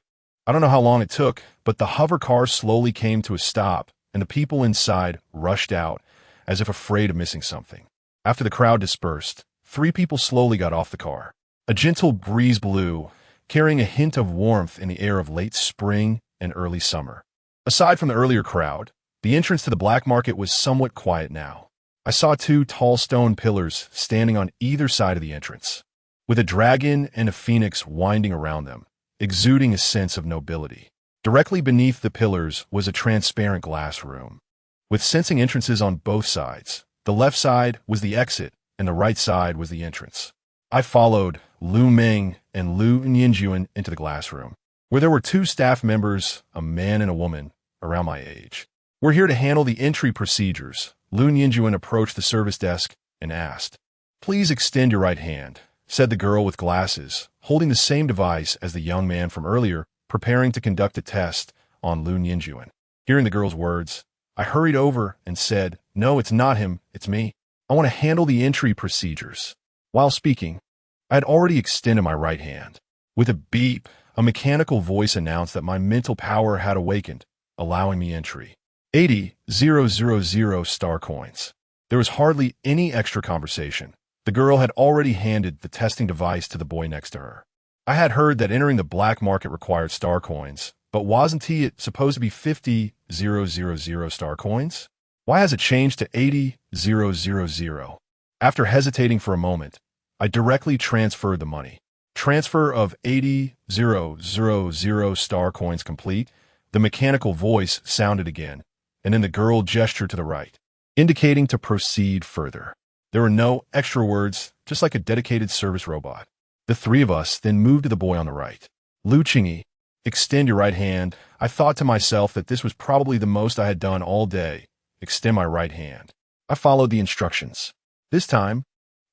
S1: I don't know how long it took, but the hovercar slowly came to a stop, and the people inside rushed out, as if afraid of missing something. After the crowd dispersed, three people slowly got off the car. A gentle breeze blew, carrying a hint of warmth in the air of late spring and early summer. Aside from the earlier crowd, the entrance to the black market was somewhat quiet now. I saw two tall stone pillars standing on either side of the entrance, with a dragon and a phoenix winding around them, exuding a sense of nobility. Directly beneath the pillars was a transparent glass room, with sensing entrances on both sides. The left side was the exit, and the right side was the entrance. I followed Lu Meng and Lu Nianjuan into the glass room, where there were two staff members, a man and a woman, around my age. We're here to handle the entry procedures. Lu Nianjuan approached the service desk and asked. Please extend your right hand, said the girl with glasses, holding the same device as the young man from earlier, preparing to conduct a test on Lu Nianjuan. Hearing the girl's words, I hurried over and said, No, it's not him, it's me. I want to handle the entry procedures. While speaking, I had already extended my right hand. With a beep, a mechanical voice announced that my mental power had awakened, allowing me entry. 80,000 star coins. There was hardly any extra conversation. The girl had already handed the testing device to the boy next to her. I had heard that entering the black market required star coins, but wasn't it supposed to be 50,000 star coins? Why has it changed to 80,000? After hesitating for a moment, I directly transferred the money. Transfer of 80,000 star coins complete. The mechanical voice sounded again, and then the girl gestured to the right, indicating to proceed further. There were no extra words, just like a dedicated service robot. The three of us then moved to the boy on the right. Lu Qingyi, extend your right hand. I thought to myself that this was probably the most I had done all day. Extend my right hand. I followed the instructions. This time,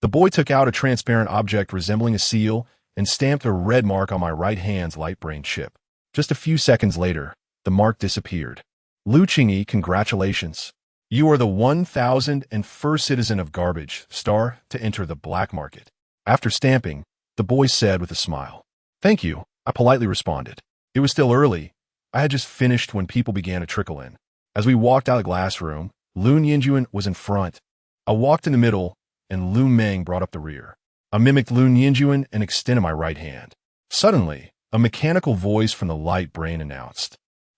S1: the boy took out a transparent object resembling a seal and stamped a red mark on my right hand's light brain chip. Just a few seconds later, the mark disappeared. Lu Qingyi, congratulations. You are the 1,001st citizen of Garbage Star to enter the black market. After stamping, the boy said with a smile. Thank you, I politely responded. It was still early. I had just finished when people began to trickle in. As we walked out of the glass room, Lu Nianjuan was in front. I walked in the middle, and Lu Meng brought up the rear. I mimicked Lu Nianjuan and extended my right hand. Suddenly, a mechanical voice from the light brain announced,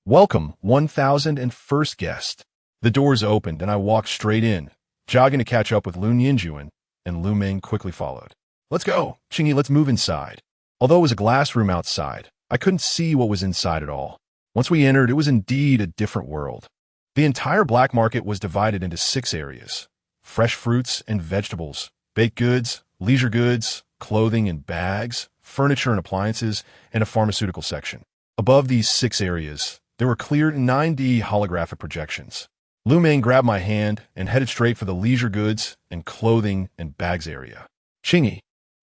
S1: Welcome, 1,001st guest. The doors opened, and I walked straight in, jogging to catch up with Lu Nianjuan, and Lu Meng quickly followed. Let's go. Qingyi, let's move inside. Although it was a glass room outside, I couldn't see what was inside at all. Once we entered, it was indeed a different world. The entire black market was divided into 6 areas: fresh fruits and vegetables, baked goods, leisure goods, clothing and bags, furniture and appliances, and a pharmaceutical section. Above these 6 areas, there were clear 9D holographic projections. Lu Meng grabbed my hand and headed straight for the leisure goods and clothing and bags area. Qingyi,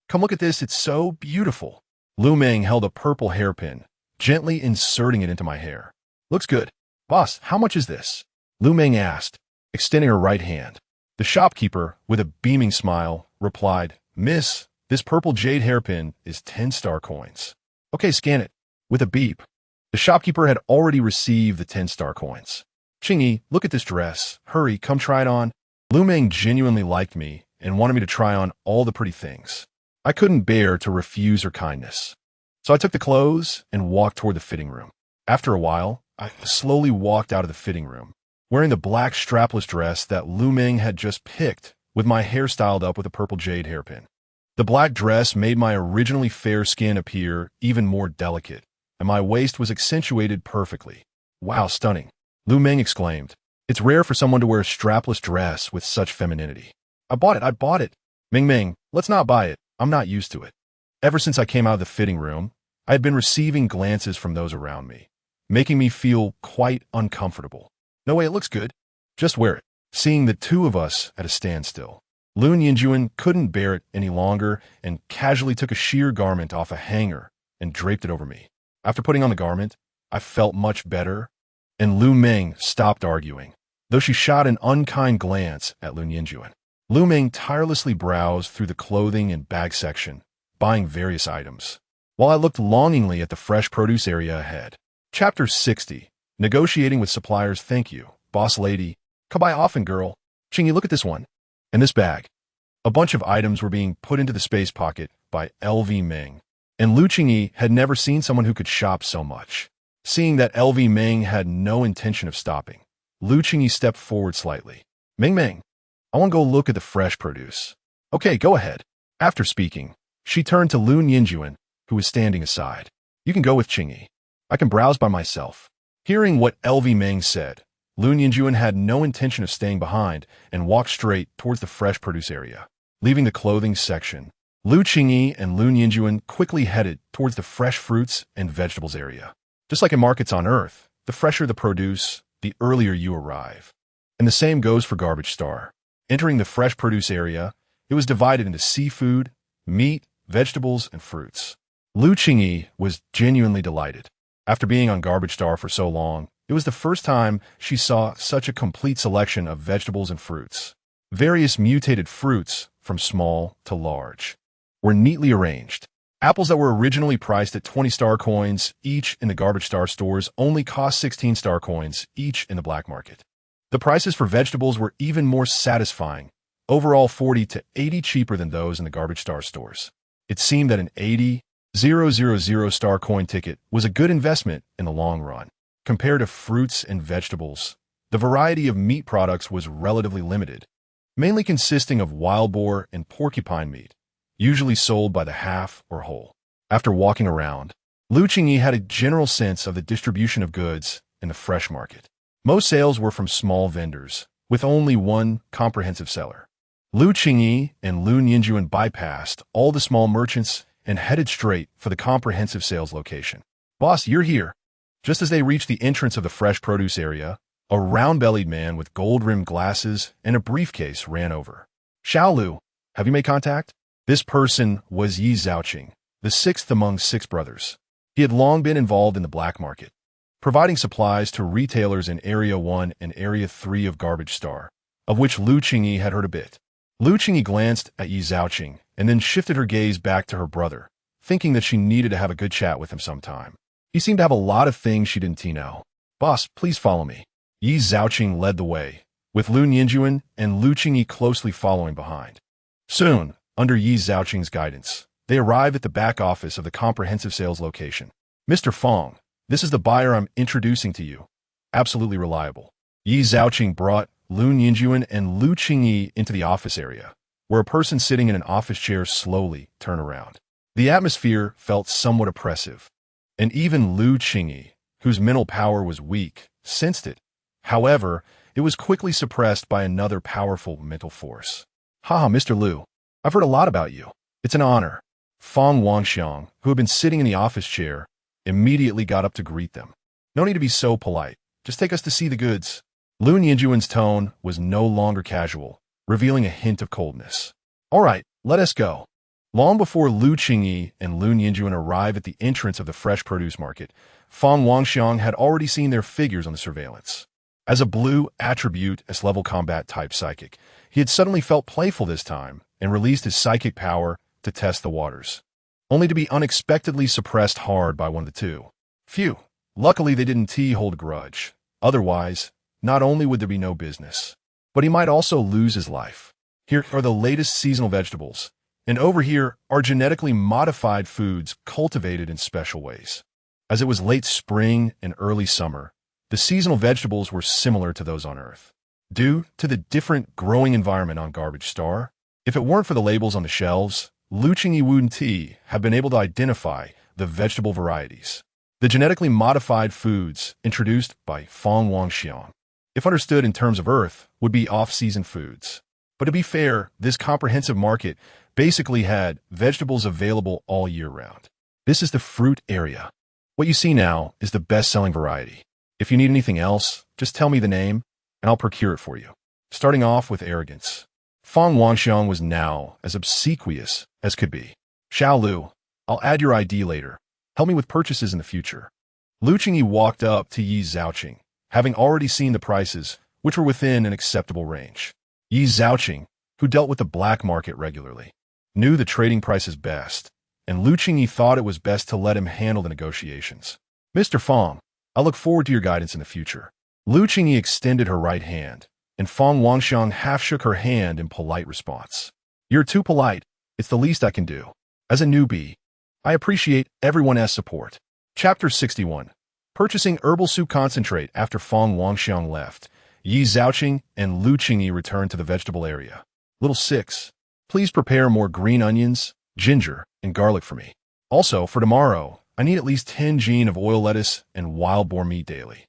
S1: come look at this, it's so beautiful. Lu Meng held a purple hairpin, gently inserting it into my hair. Looks good. Boss, how much is this? Lu Meng asked, extending her right hand. The shopkeeper, with a beaming smile, replied, Miss, this purple jade hairpin is 10 star coins. Okay, scan it. With a beep. The shopkeeper had already received the 10 star coins. Qingyi, look at this dress. Hurry, come try it on. Lu Meng genuinely liked me and wanted me to try on all the pretty things. I couldn't bear to refuse her kindness. So I took the clothes and walked toward the fitting room. After a while, I slowly walked out of the fitting room, wearing the black strapless dress that Lu Meng had just picked, with my hair styled up with a purple jade hairpin. The black dress made my originally fair skin appear even more delicate, and my waist was accentuated perfectly. Wow, stunning. Lu Meng exclaimed. It's rare for someone to wear a strapless dress with such femininity. I bought it. Ming, let's not buy it. I'm not used to it. Ever since I came out of the fitting room, I had been receiving glances from those around me, making me feel quite uncomfortable. No way, it looks good. Just wear it. Seeing the 2 of us at a standstill, Lu Yinjuan couldn't bear it any longer and casually took a sheer garment off a hanger and draped it over me. After putting on the garment, I felt much better, and Lu Meng stopped arguing, though she shot an unkind glance at Lu Yinjuan. Lu Meng tirelessly browsed through the clothing and bag section, buying various items, while I looked longingly at the fresh produce area ahead. Chapter 60. Negotiating with suppliers. Thank you, boss lady. Come by often, girl. Qingyi, look at this one. And this bag. A bunch of items were being put into the space pocket by LV Meng, and Lu Qingyi had never seen someone who could shop so much. Seeing that LV Meng had no intention of stopping, Lu Qingyi stepped forward slightly. Meng, I want to go look at the fresh produce. Okay, go ahead. After speaking, she turned to Lu Yinjuan, who was standing aside. You can go with Qingyi. I can browse by myself. Hearing what LV Meng said, Lu Yinjuan had no intention of staying behind and walked straight towards the fresh produce area. Leaving the clothing section, Lu Qingyi and Lu Yinjuan quickly headed towards the fresh fruits and vegetables area. Just like in markets on Earth, the fresher the produce, the earlier you arrive. And the same goes for Garbage Star. Entering the fresh produce area, it was divided into seafood, meat, vegetables, and fruits. Lu Qingyi was genuinely delighted. After being on Garbage Star for so long, it was the first time she saw such a complete selection of vegetables and fruits. Various mutated fruits, from small to large, were neatly arranged. Apples that were originally priced at 20 star coins each in the Garbage Star stores only cost 16 star coins each in the black market. The prices for vegetables were even more satisfying, overall 40 to 80 cheaper than those in the Garbage Star stores. It seemed that an 80,000 star coin ticket was a good investment in the long run. Compared to fruits and vegetables, the variety of meat products was relatively limited, mainly consisting of wild boar and porcupine meat, usually sold by the half or whole. After walking around, Lu Qingyi had a general sense of the distribution of goods in the fresh market. Most sales were from small vendors, with only one comprehensive seller. Lu Qingyi and Lu Yinjuan bypassed all the small merchants and headed straight for the comprehensive sales location. Boss, you're here. Just as they reached the entrance of the fresh produce area, a round-bellied man with gold-rimmed glasses and a briefcase ran over. Xiaolu, have you made contact? This person was Yi Zhaoqing, the 6th among 6 brothers. He had long been involved in the black market, providing supplies to retailers in Area 1 and Area 3 of Garbage Star, of which Lu Qingyi had heard a bit. Lu Qingyi glanced at Yi Zhaoqing and then shifted her gaze back to her brother, thinking that she needed to have a good chat with him sometime. He seemed to have a lot of things she didn't know. Boss, please follow me. Yi Zhaoqing led the way, with Lu Yinjuan and Lu Qingyi closely following behind. Soon, under Yi Zhaoqing's guidance, they arrived at the back office of the comprehensive sales location. Mr. Fong, this is the buyer I'm introducing to you. Absolutely reliable. Yi Zhaoqing brought Lu Yinjuan and Lu Qingyi into the office area, where a person sitting in an office chair slowly turned around. The atmosphere felt somewhat oppressive, and even Lu Qingyi, whose mental power was weak, sensed it. However, it was quickly suppressed by another powerful mental force. Haha, Mr. Lu, I've heard a lot about you. It's an honor. Fang Wangxiang, who had been sitting in the office chair, immediately got up to greet them. No need to be so polite. Just take us to see the goods. Lu Ninjuan's tone was no longer casual, revealing a hint of coldness. All right, let us go. Long before Lu Qingyi and Lu Ninjuan arrived at the entrance of the fresh produce market, Fang Wangxiang had already seen their figures on the surveillance. As a blue attribute S-level combat type psychic, he had suddenly felt playful this time and released his psychic power to test the waters, only to be unexpectedly suppressed hard by one of the two. Phew, luckily they didn't hold a grudge. Otherwise, not only would there be no business, but he might also lose his life. Here are the latest seasonal vegetables, and over here are genetically modified foods cultivated in special ways. As it was late spring and early summer, the seasonal vegetables were similar to those on Earth. Due to the different growing environment on Garbage Star, if it weren't for the labels on the shelves, Lu Qingyi wouldn't have been able to identify the vegetable varieties. The genetically modified foods introduced by Fang Wangxiang, if understood in terms of Earth, would be off-season foods. But to be fair, this comprehensive market basically had vegetables available all year round. This is the fruit area. What you see now is the best-selling variety. If you need anything else, just tell me the name, and I'll procure it for you. Starting off with arrogance. Fang Wangxiang was now as obsequious as could be. Xiao Lu, I'll add your ID later. Help me with purchases in the future. Lu Qingyi walked up to Yi Zhaoqing, having already seen the prices, which were within an acceptable range. Yi Zhaoqing, who dealt with the black market regularly, knew the trading prices best, and Lu Qingyi thought it was best to let him handle the negotiations. Mr. Fang, I look forward to your guidance in the future. Lu Qingyi extended her right hand, and Fang Wangxiang half shook her hand in polite response. You're too polite. It's the least I can do. As a newbie, I appreciate everyone's support. Chapter 61. Purchasing herbal soup concentrate. After Fang Wangxiang left, Yi Zhaoqing and Lu Qingyi returned to the vegetable area. Little 6. Please prepare more green onions, ginger, and garlic for me. Also, for tomorrow, I need at least 10 gene of oil lettuce and wild boar meat daily.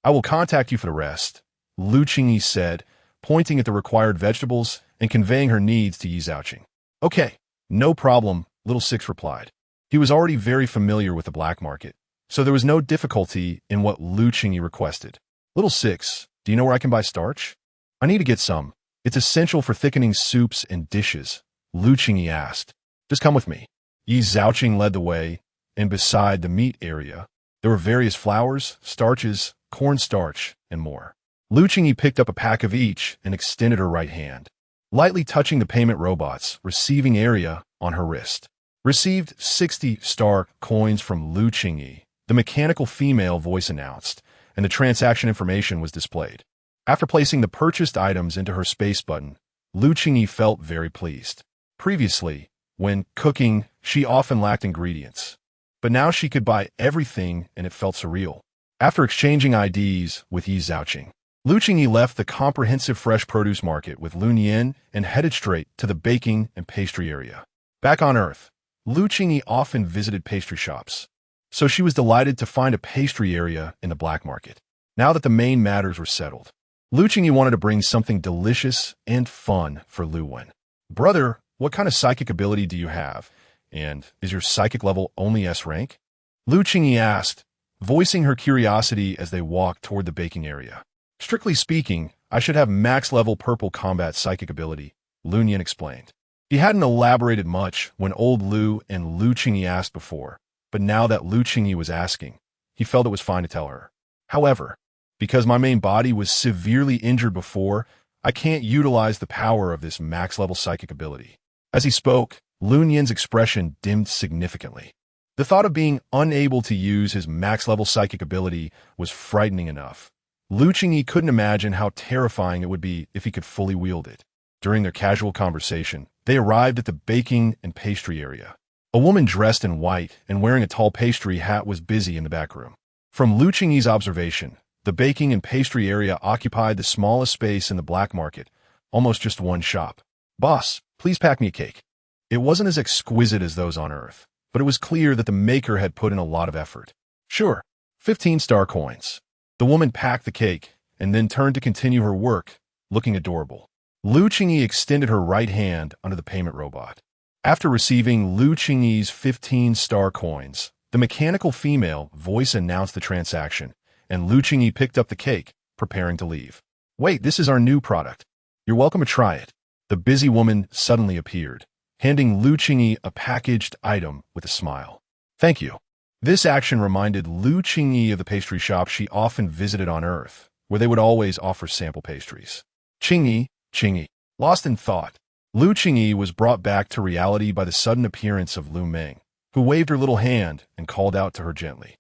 S1: I will contact you for the rest, Lu Qingyi said, pointing at the required vegetables and conveying her needs to Yi Zhaoqing. Okay, no problem, Little 6 replied. He was already very familiar with the black market, so there was no difficulty in what Lu Qingyi requested. Little 6, do you know where I can buy starch? I need to get some. It's essential for thickening soups and dishes, Lu Qingyi asked. Just come with me. Yi Zhaoqing led the way, and beside the meat area, there were various flours, starches, cornstarch, and more. Lu Qingyi picked up a pack of each and extended her right hand, lightly touching the payment robot's receiving area on her wrist. Received 60 star coins from Lu Qingyi, the mechanical female voice announced, and the transaction information was displayed. After placing the purchased items into her space button, Lu Qingyi felt very pleased. Previously, when cooking, she often lacked ingredients, but now she could buy everything and it felt surreal. After exchanging IDs with Yi Zhaoqing, Lu Qingyi left the comprehensive fresh produce market with Lu Nian and headed straight to the baking and pastry area. Back on Earth, Lu Qingyi often visited pastry shops, so she was delighted to find a pastry area in the black market. Now that the main matters were settled, Lu Qingyi wanted to bring something delicious and fun for Lu Wen. Brother, what kind of psychic ability do you have? And is your psychic level only S rank? Lu Qingyi asked, voicing her curiosity as they walked toward the baking area. Strictly speaking, I should have max-level purple combat psychic ability, Lu Nian explained. He hadn't elaborated much when old Lu and Lu Qingyi asked before, but now that Lu Qingyi was asking, he felt it was fine to tell her. However, because my main body was severely injured before, I can't utilize the power of this max-level psychic ability. As he spoke, Lu Nian's expression dimmed significantly. The thought of being unable to use his max-level psychic ability was frightening enough. Lu Qingyi couldn't imagine how terrifying it would be if he could fully wield it. During their casual conversation, they arrived at the baking and pastry area. A woman dressed in white and wearing a tall pastry hat was busy in the back room. From Lu Qingyi's observation, the baking and pastry area occupied the smallest space in the black market, almost just one shop. Boss, Please pack me a cake. It wasn't as exquisite as those on Earth, but it was clear that the maker had put in a lot of effort. Sure, 15 star coins. The woman packed the cake and then turned to continue her work, looking adorable. Lu Qingyi extended her right hand under the payment robot. After receiving Lu Qingyi's 15 star coins, the mechanical female voice announced the transaction, and Lu Qingyi picked up the cake, preparing to leave. Wait, this is our new product. You're welcome to try it. The busy woman suddenly appeared, handing Lu Qingyi a packaged item with a smile. Thank you. This action reminded Lu Qingyi of the pastry shop she often visited on Earth, where they would always offer sample pastries. Qingyi. Lost in thought, Lu Qingyi was brought back to reality by the sudden appearance of Lu Meng, who waved her little hand and called out to her gently.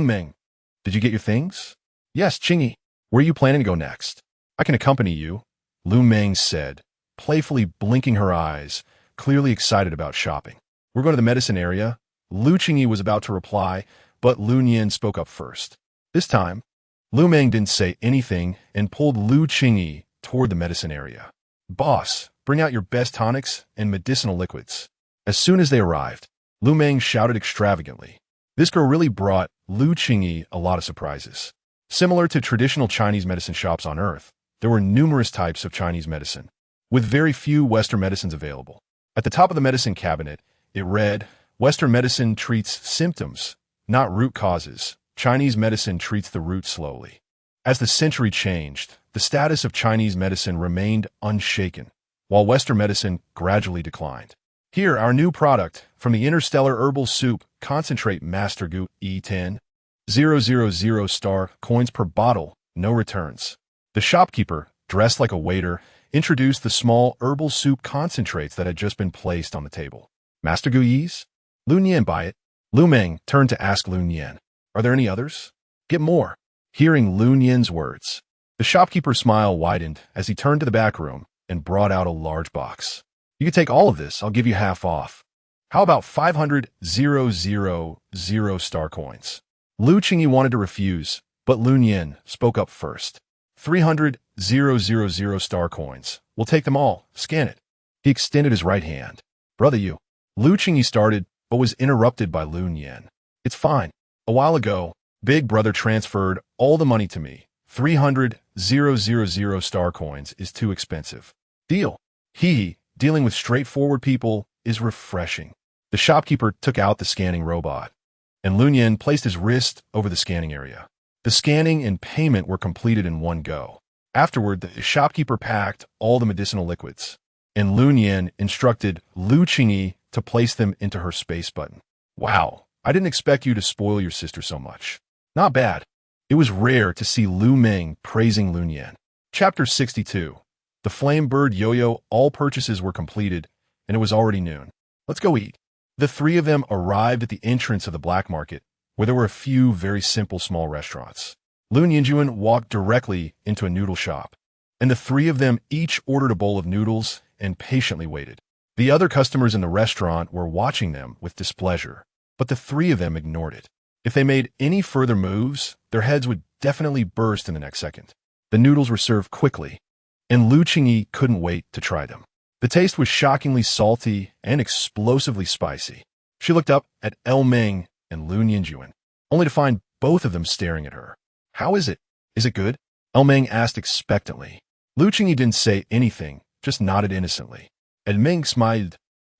S1: Meng, did you get your things? Yes, Qingyi. Where are you planning to go next? I can accompany you, Lu Meng said, playfully blinking her eyes, clearly excited about shopping. We're going to the medicine area. Lu Qingyi was about to reply, but Lu Nian spoke up first. This time, Lu Meng didn't say anything and pulled Lu Qingyi toward the medicine area. Boss, bring out your best tonics and medicinal liquids. As soon as they arrived, Lu Meng shouted extravagantly. This girl really brought Lu Qingyi a lot of surprises. Similar to traditional Chinese medicine shops on Earth, there were numerous types of Chinese medicine, with very few Western medicines available. At the top of the medicine cabinet, it read, Western medicine treats symptoms, not root causes. Chinese medicine treats the root slowly. As the century changed, the status of Chinese medicine remained unshaken, while Western medicine gradually declined. Here, our new product from the Interstellar Herbal Soup Concentrate Master Gu E10, 000 star coins per bottle, no returns. The shopkeeper, dressed like a waiter, introduced the small herbal soup concentrates that had just been placed on the table. Master Gu Yi's? Lu Nian buy it. Lu Meng turned to ask Lu Nian, are there any others? Get more. Hearing Lu Nian's words, the shopkeeper's smile widened as he turned to the back room and brought out a large box. You can take all of this, I'll give you half off. How about 500 star coins? Lu Qingyi wanted to refuse, but Lu Nian spoke up first. 300 star coins. We'll take them all. Scan it. He extended his right hand. Brother you. Lu Qingyi started, but was interrupted by Lu Nian. It's fine. A while ago, Big Brother transferred all the money to me. 300 star coins is too expensive. Deal. Dealing with straightforward people is refreshing. The shopkeeper took out the scanning robot, and Lu Nian placed his wrist over the scanning area. The scanning and payment were completed in one go. Afterward, the shopkeeper packed all the medicinal liquids, and Lu Nian instructed Lu Qingyi to place them into her space button. Wow, I didn't expect you to spoil your sister so much. Not bad. It was rare to see Lu Meng praising Lu Nian. Chapter 62. The Flame Bird Yo-Yo. All purchases were completed, and it was already noon. Let's go eat. The three of them arrived at the entrance of the black market, where there were a few very simple small restaurants. Lu Nianjuan walked directly into a noodle shop, and the three of them each ordered a bowl of noodles and patiently waited. The other customers in the restaurant were watching them with displeasure, but the three of them ignored it. If they made any further moves, their heads would definitely burst in the next second. The noodles were served quickly, and Lu Qingyi couldn't wait to try them. The taste was shockingly salty and explosively spicy. She looked up at El Meng and Lu Nianjuan, only to find both of them staring at her. How is it? Is it good? El Meng asked expectantly. Lu Qingyi didn't say anything, just nodded innocently. El Meng smiled,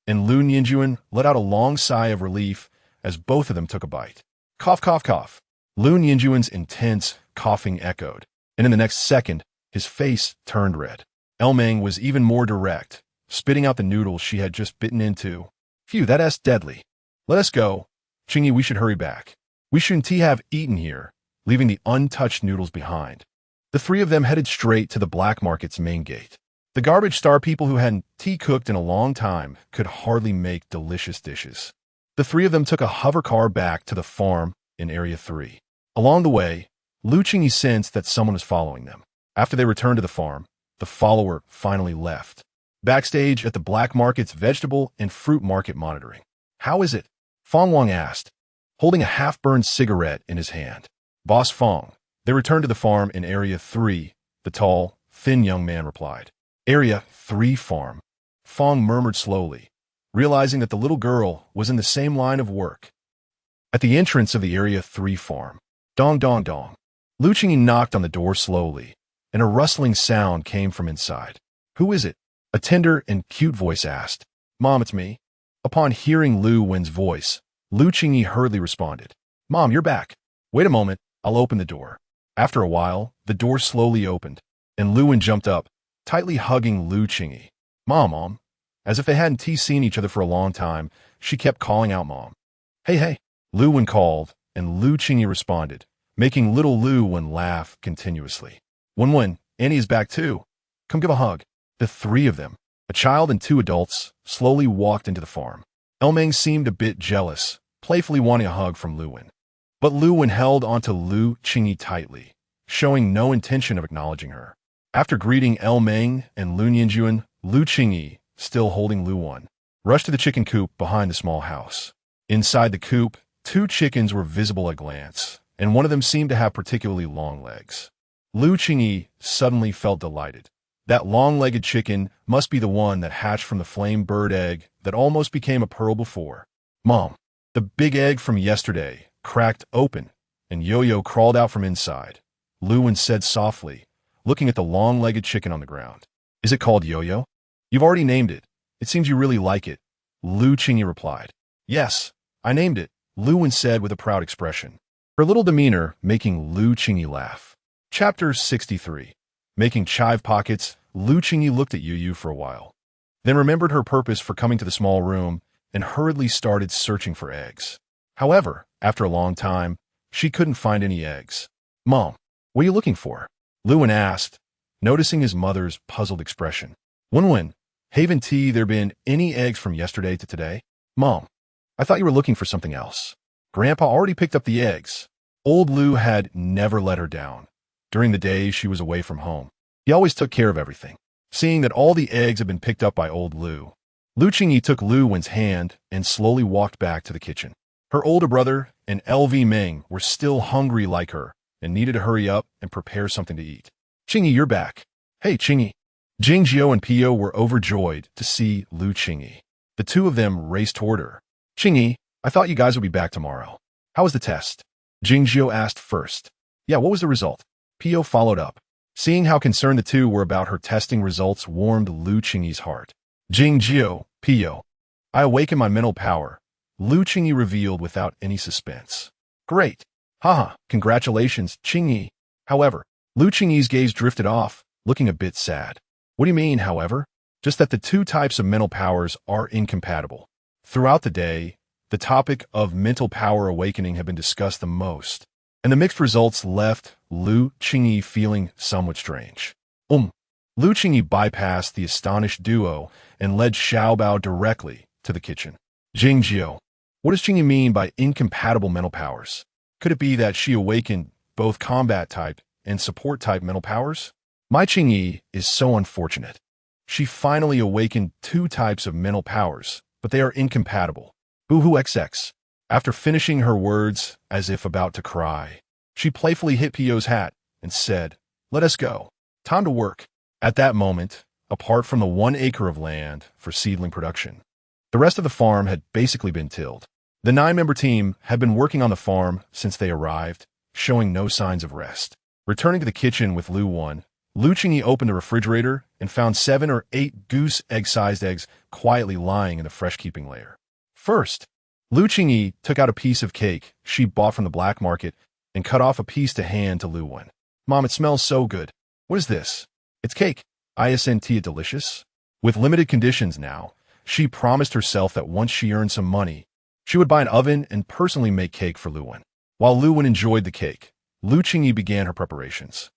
S1: and Lu Nianjuan let out a long sigh of relief as both of them took a bite. Cough, cough, cough. Lu Nianjuan's intense coughing echoed, and in the next second, his face turned red. El Meng was even more direct, spitting out the noodles she had just bitten into. Phew, that's deadly. Let us go. Qingyi, we should hurry back. We shouldn't have eaten here, leaving the untouched noodles behind. The three of them headed straight to the black market's main gate. The garbage star people who hadn't tea cooked in a long time could hardly make delicious dishes. The three of them took a hover car back to the farm in Area 3. Along the way, Lu Qingyi sensed that someone was following them. After they returned to the farm, the follower finally left. Backstage at the black market's vegetable and fruit market monitoring. Fong is it? Fong Wang asked, holding a half-burned cigarette in his hand. Boss Fong. They returned to the farm in Area 3, the tall, thin young man replied. Area 3 farm. Fong murmured slowly, realizing that the little girl was in the same line of work. At the entrance of the Area 3 farm, dong dong dong, Lu Qingyi knocked on the door slowly, and a rustling sound came from inside. "Who is it?" a tender and cute voice asked. "Mom, it's me." Upon hearing Lu Wen's voice, Lu Qingyi hurriedly responded, "Mom, you're back. Wait a moment, I'll open the door." After a while, the door slowly opened, and Lu Wen jumped up, tightly hugging Lu Qingyi. Mom. As if they hadn't seen each other for a long time, she kept calling out Mom. Hey, Lu Wen called, and Lu Qingyi responded, making little Lu Wen laugh continuously. Wen, Annie is back too. Come give a hug. The three of them, a child and two adults, slowly walked into the farm. Elmeng seemed a bit jealous, playfully wanting a hug from Lu Wen. But Lu Wen held onto Lu Qingyi tightly, showing no intention of acknowledging her. After greeting Elmeng and Lu Nianjuan, Lu Qingyi, still holding Lu Wen, rushed to the chicken coop behind the small house. Inside the coop, two chickens were visible at a glance, and one of them seemed to have particularly long legs. Lu Qingyi suddenly felt delighted. That long-legged chicken must be the one that hatched from the flame bird egg that almost became a pearl before. Mom, the big egg from yesterday cracked open, and Yo-Yo crawled out from inside. Lu Wen said softly, looking at the long-legged chicken on the ground. Is it called Yo-Yo? You've already named it. It seems you really like it. Lu Qingyi replied. Yes, I named it, Lu Wen said with a proud expression, her little demeanor making Lu Qingyi laugh. Chapter 63. Making chive pockets, Lu Qingyi looked at Yu for a while, then remembered her purpose for coming to the small room and hurriedly started searching for eggs. However, after a long time, she couldn't find any eggs. Mom, what are you looking for? Lu Wen asked, noticing his mother's puzzled expression. Wen, haven't there been any eggs from yesterday to today? Mom, I thought you were looking for something else. Grandpa already picked up the eggs. Old Lu had never let her down. During the days she was away from home, he always took care of everything. Seeing that all the eggs had been picked up by old Lu, Lu Qingyi took Lu Wen's hand and slowly walked back to the kitchen. Her older brother and LV Meng were still hungry like her and needed to hurry up and prepare something to eat. Qingyi, you're back. Hey, Qingyi. Jingjiu and Pio were overjoyed to see Lu Qingyi. The two of them raced toward her. Qingyi, I thought you guys would be back tomorrow. How was the test? Jingjiu asked first. Yeah, what was the result? Pio followed up. Seeing how concerned the two were about her testing results warmed Lu Qingyi's heart. Jingjiu, Pio. I awakened my mental power, Lu Qingyi revealed without any suspense. Great. Haha, congratulations, Qingyi. However, Lu Qingyi's gaze drifted off, looking a bit sad. What do you mean, however? Just that the two types of mental powers are incompatible. Throughout the day, the topic of mental power awakening had been discussed the most, and the mixed results left Lu Qingyi feeling somewhat strange. Lu Qingyi bypassed the astonished duo and led Xiaobao directly to the kitchen. Jingjiu, what does Qingyi mean by incompatible mental powers? Could it be that she awakened both combat type and support type mental powers? My Qingyi is so unfortunate. She finally awakened two types of mental powers, but they are incompatible. Boo-hoo XX. After finishing her words, as if about to cry, she playfully hit Pio's hat and said, let us go. Time to work. At that moment, apart from the 1 acre of land for seedling production, the rest of the farm had basically been tilled. The 9-member team had been working on the farm since they arrived, showing no signs of rest. Returning to the kitchen with Lu Wen, Lu Qingyi opened the refrigerator and found 7 or 8 goose egg-sized eggs quietly lying in the fresh-keeping layer. First, Lu Qingyi took out a piece of cake she bought from the black market and cut off a piece to hand to Lu Wen. Mom, it smells so good. What is this? It's cake. Isn't it delicious? With limited conditions now, she promised herself that once she earned some money, she would buy an oven and personally make cake for Lu Wen. While Lu Wen enjoyed the cake, Lu Qingyi began her preparations.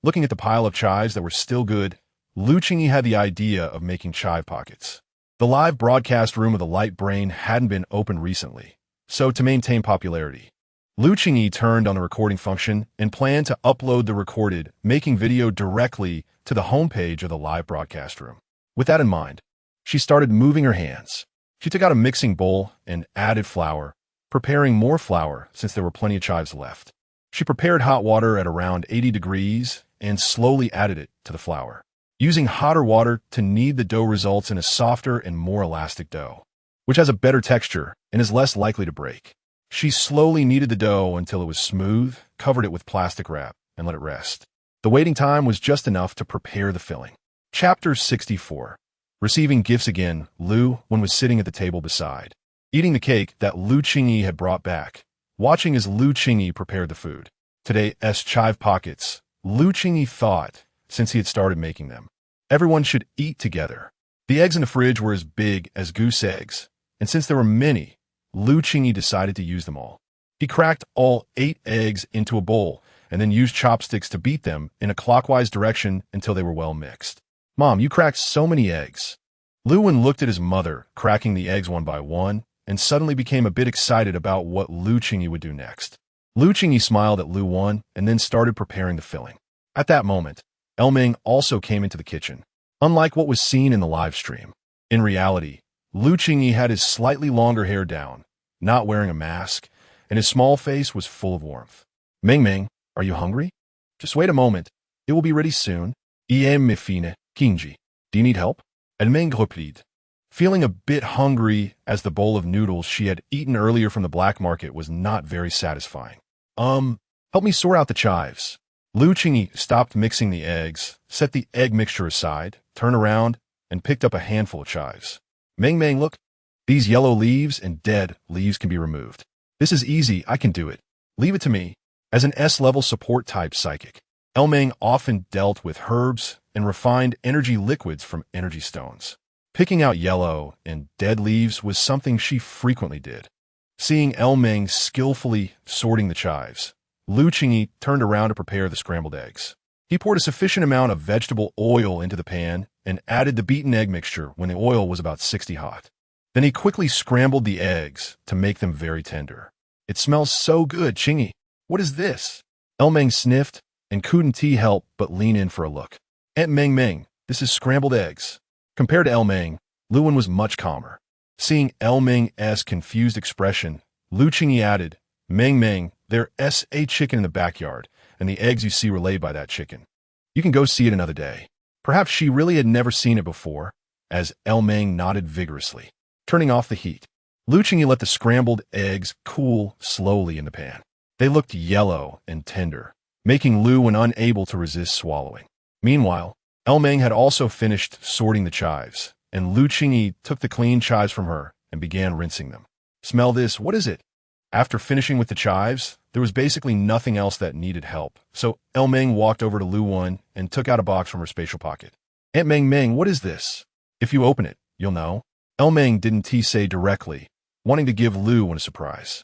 S1: Looking at the pile of chives that were still good, Lu Qingyi had the idea of making chive pockets. The live broadcast room of the Light Brain hadn't been opened recently, so to maintain popularity, Lu Qingyi turned on the recording function and planned to upload the recorded making video directly to the homepage of the live broadcast room. With that in mind, she started moving her hands. She took out a mixing bowl and added flour, preparing more flour since there were plenty of chives left. She prepared hot water at around 80 degrees and slowly added it to the flour. Using hotter water to knead the dough results in a softer and more elastic dough, which has a better texture and is less likely to break. She slowly kneaded the dough until it was smooth, covered it with plastic wrap, and let it rest. The waiting time was just enough to prepare the filling. Chapter 64. Receiving gifts again, Lu Wen was sitting at the table beside, eating the cake that Lu Qingyi had brought back, watching as Lu Qingyi prepared the food. Today's chive pockets, Lu Qingyi thought, since he had started making them. Everyone should eat together. The eggs in the fridge were as big as goose eggs, and since there were many, Lu Qingyi decided to use them all. He cracked all 8 eggs into a bowl and then used chopsticks to beat them in a clockwise direction until they were well mixed. "Mom, you cracked so many eggs." Lu Wen looked at his mother cracking the eggs one by one and suddenly became a bit excited about what Lu Qingyi would do next. Lu Qingyi smiled at Lu Wen and then started preparing the filling. At that moment, Elming also came into the kitchen. Unlike what was seen in the live stream, in reality, Lu Qingyi had his slightly longer hair down, not wearing a mask, and his small face was full of warmth. "Ming Ming, are you hungry? Just wait a moment. It will be ready soon. Me fine, Qingyi. Do you need help?" Elming replied, feeling a bit hungry as the bowl of noodles she had eaten earlier from the black market was not very satisfying. Help me sort out the chives." Lu Qingyi stopped mixing the eggs, set the egg mixture aside, turned around, and picked up a handful of chives. "Ming Ming, look. These yellow leaves and dead leaves can be removed. This is easy, I can do it. Leave it to me." As an S-level support type psychic, Elming often dealt with herbs and refined energy liquids from energy stones. Picking out yellow and dead leaves was something she frequently did. Seeing Elming skillfully sorting the chives, Lu Qingyi turned around to prepare the scrambled eggs. He poured a sufficient amount of vegetable oil into the pan and added the beaten egg mixture when the oil was about 60 hot. Then he quickly scrambled the eggs to make them very tender. "It smells so good, Qingyi. What is this?" Elming sniffed and couldn't help but lean in for a look. "Aunt Ming Ming, this is scrambled eggs." Compared to Elming, Lu Wen was much calmer. Seeing Elming's confused expression, Lu Qingyi added, "Ming Ming, there's a chicken in the backyard, and the eggs you see were laid by that chicken. You can go see it another day." Perhaps she really had never seen it before, as Elming nodded vigorously. Turning off the heat, Lu Qingyi let the scrambled eggs cool slowly in the pan. They looked yellow and tender, making Lu Wen unable to resist swallowing. Meanwhile, Elming had also finished sorting the chives, and Lu Qingyi took the clean chives from her and began rinsing them. "Smell this, what is it?" After finishing with the chives, there was basically nothing else that needed help, so Elming walked over to Lu Wen and took out a box from her spatial pocket. "Aunt Ming Ming, what is this? If you open it, you'll know." Elming didn't say directly, wanting to give Lu Wen a surprise.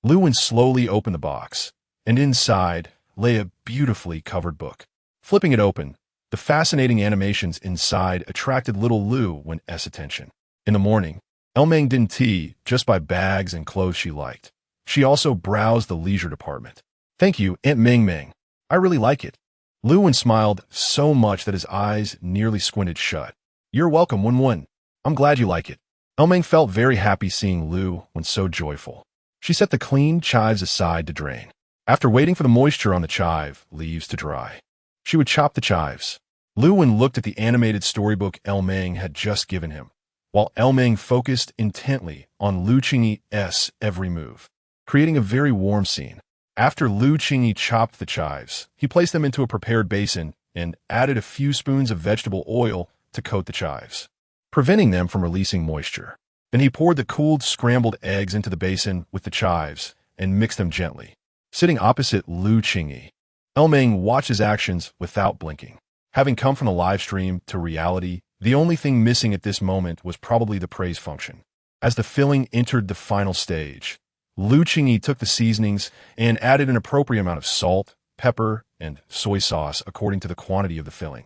S1: Lu Wen slowly opened the box, and inside lay a beautifully covered book. Flipping it open, the fascinating animations inside attracted little Lu Wen's attention. In the morning, Elming didn't just buy bags and clothes she liked. She also browsed the leisure department. "Thank you, Aunt Ming Ming. I really like it." Lu Wen smiled so much that his eyes nearly squinted shut. "You're welcome, Wen Wen. I'm glad you like it." Elming felt very happy seeing Lu Wen so joyful. She set the clean chives aside to drain. After waiting for the moisture on the chive leaves to dry, she would chop the chives. Lu Wen looked at the animated storybook Elming had just given him, while Elming focused intently on Lu Qingyi's every move, creating a very warm scene. After Lu Qingyi chopped the chives, he placed them into a prepared basin and added a few spoons of vegetable oil to coat the chives, preventing them from releasing moisture. Then he poured the cooled scrambled eggs into the basin with the chives and mixed them gently. Sitting opposite Lu Qingyi, Elming watched his actions without blinking. Having come from the live stream to reality, the only thing missing at this moment was probably the praise function. As the filling entered the final stage, Lu Qingyi took the seasonings and added an appropriate amount of salt, pepper, and soy sauce according to the quantity of the filling.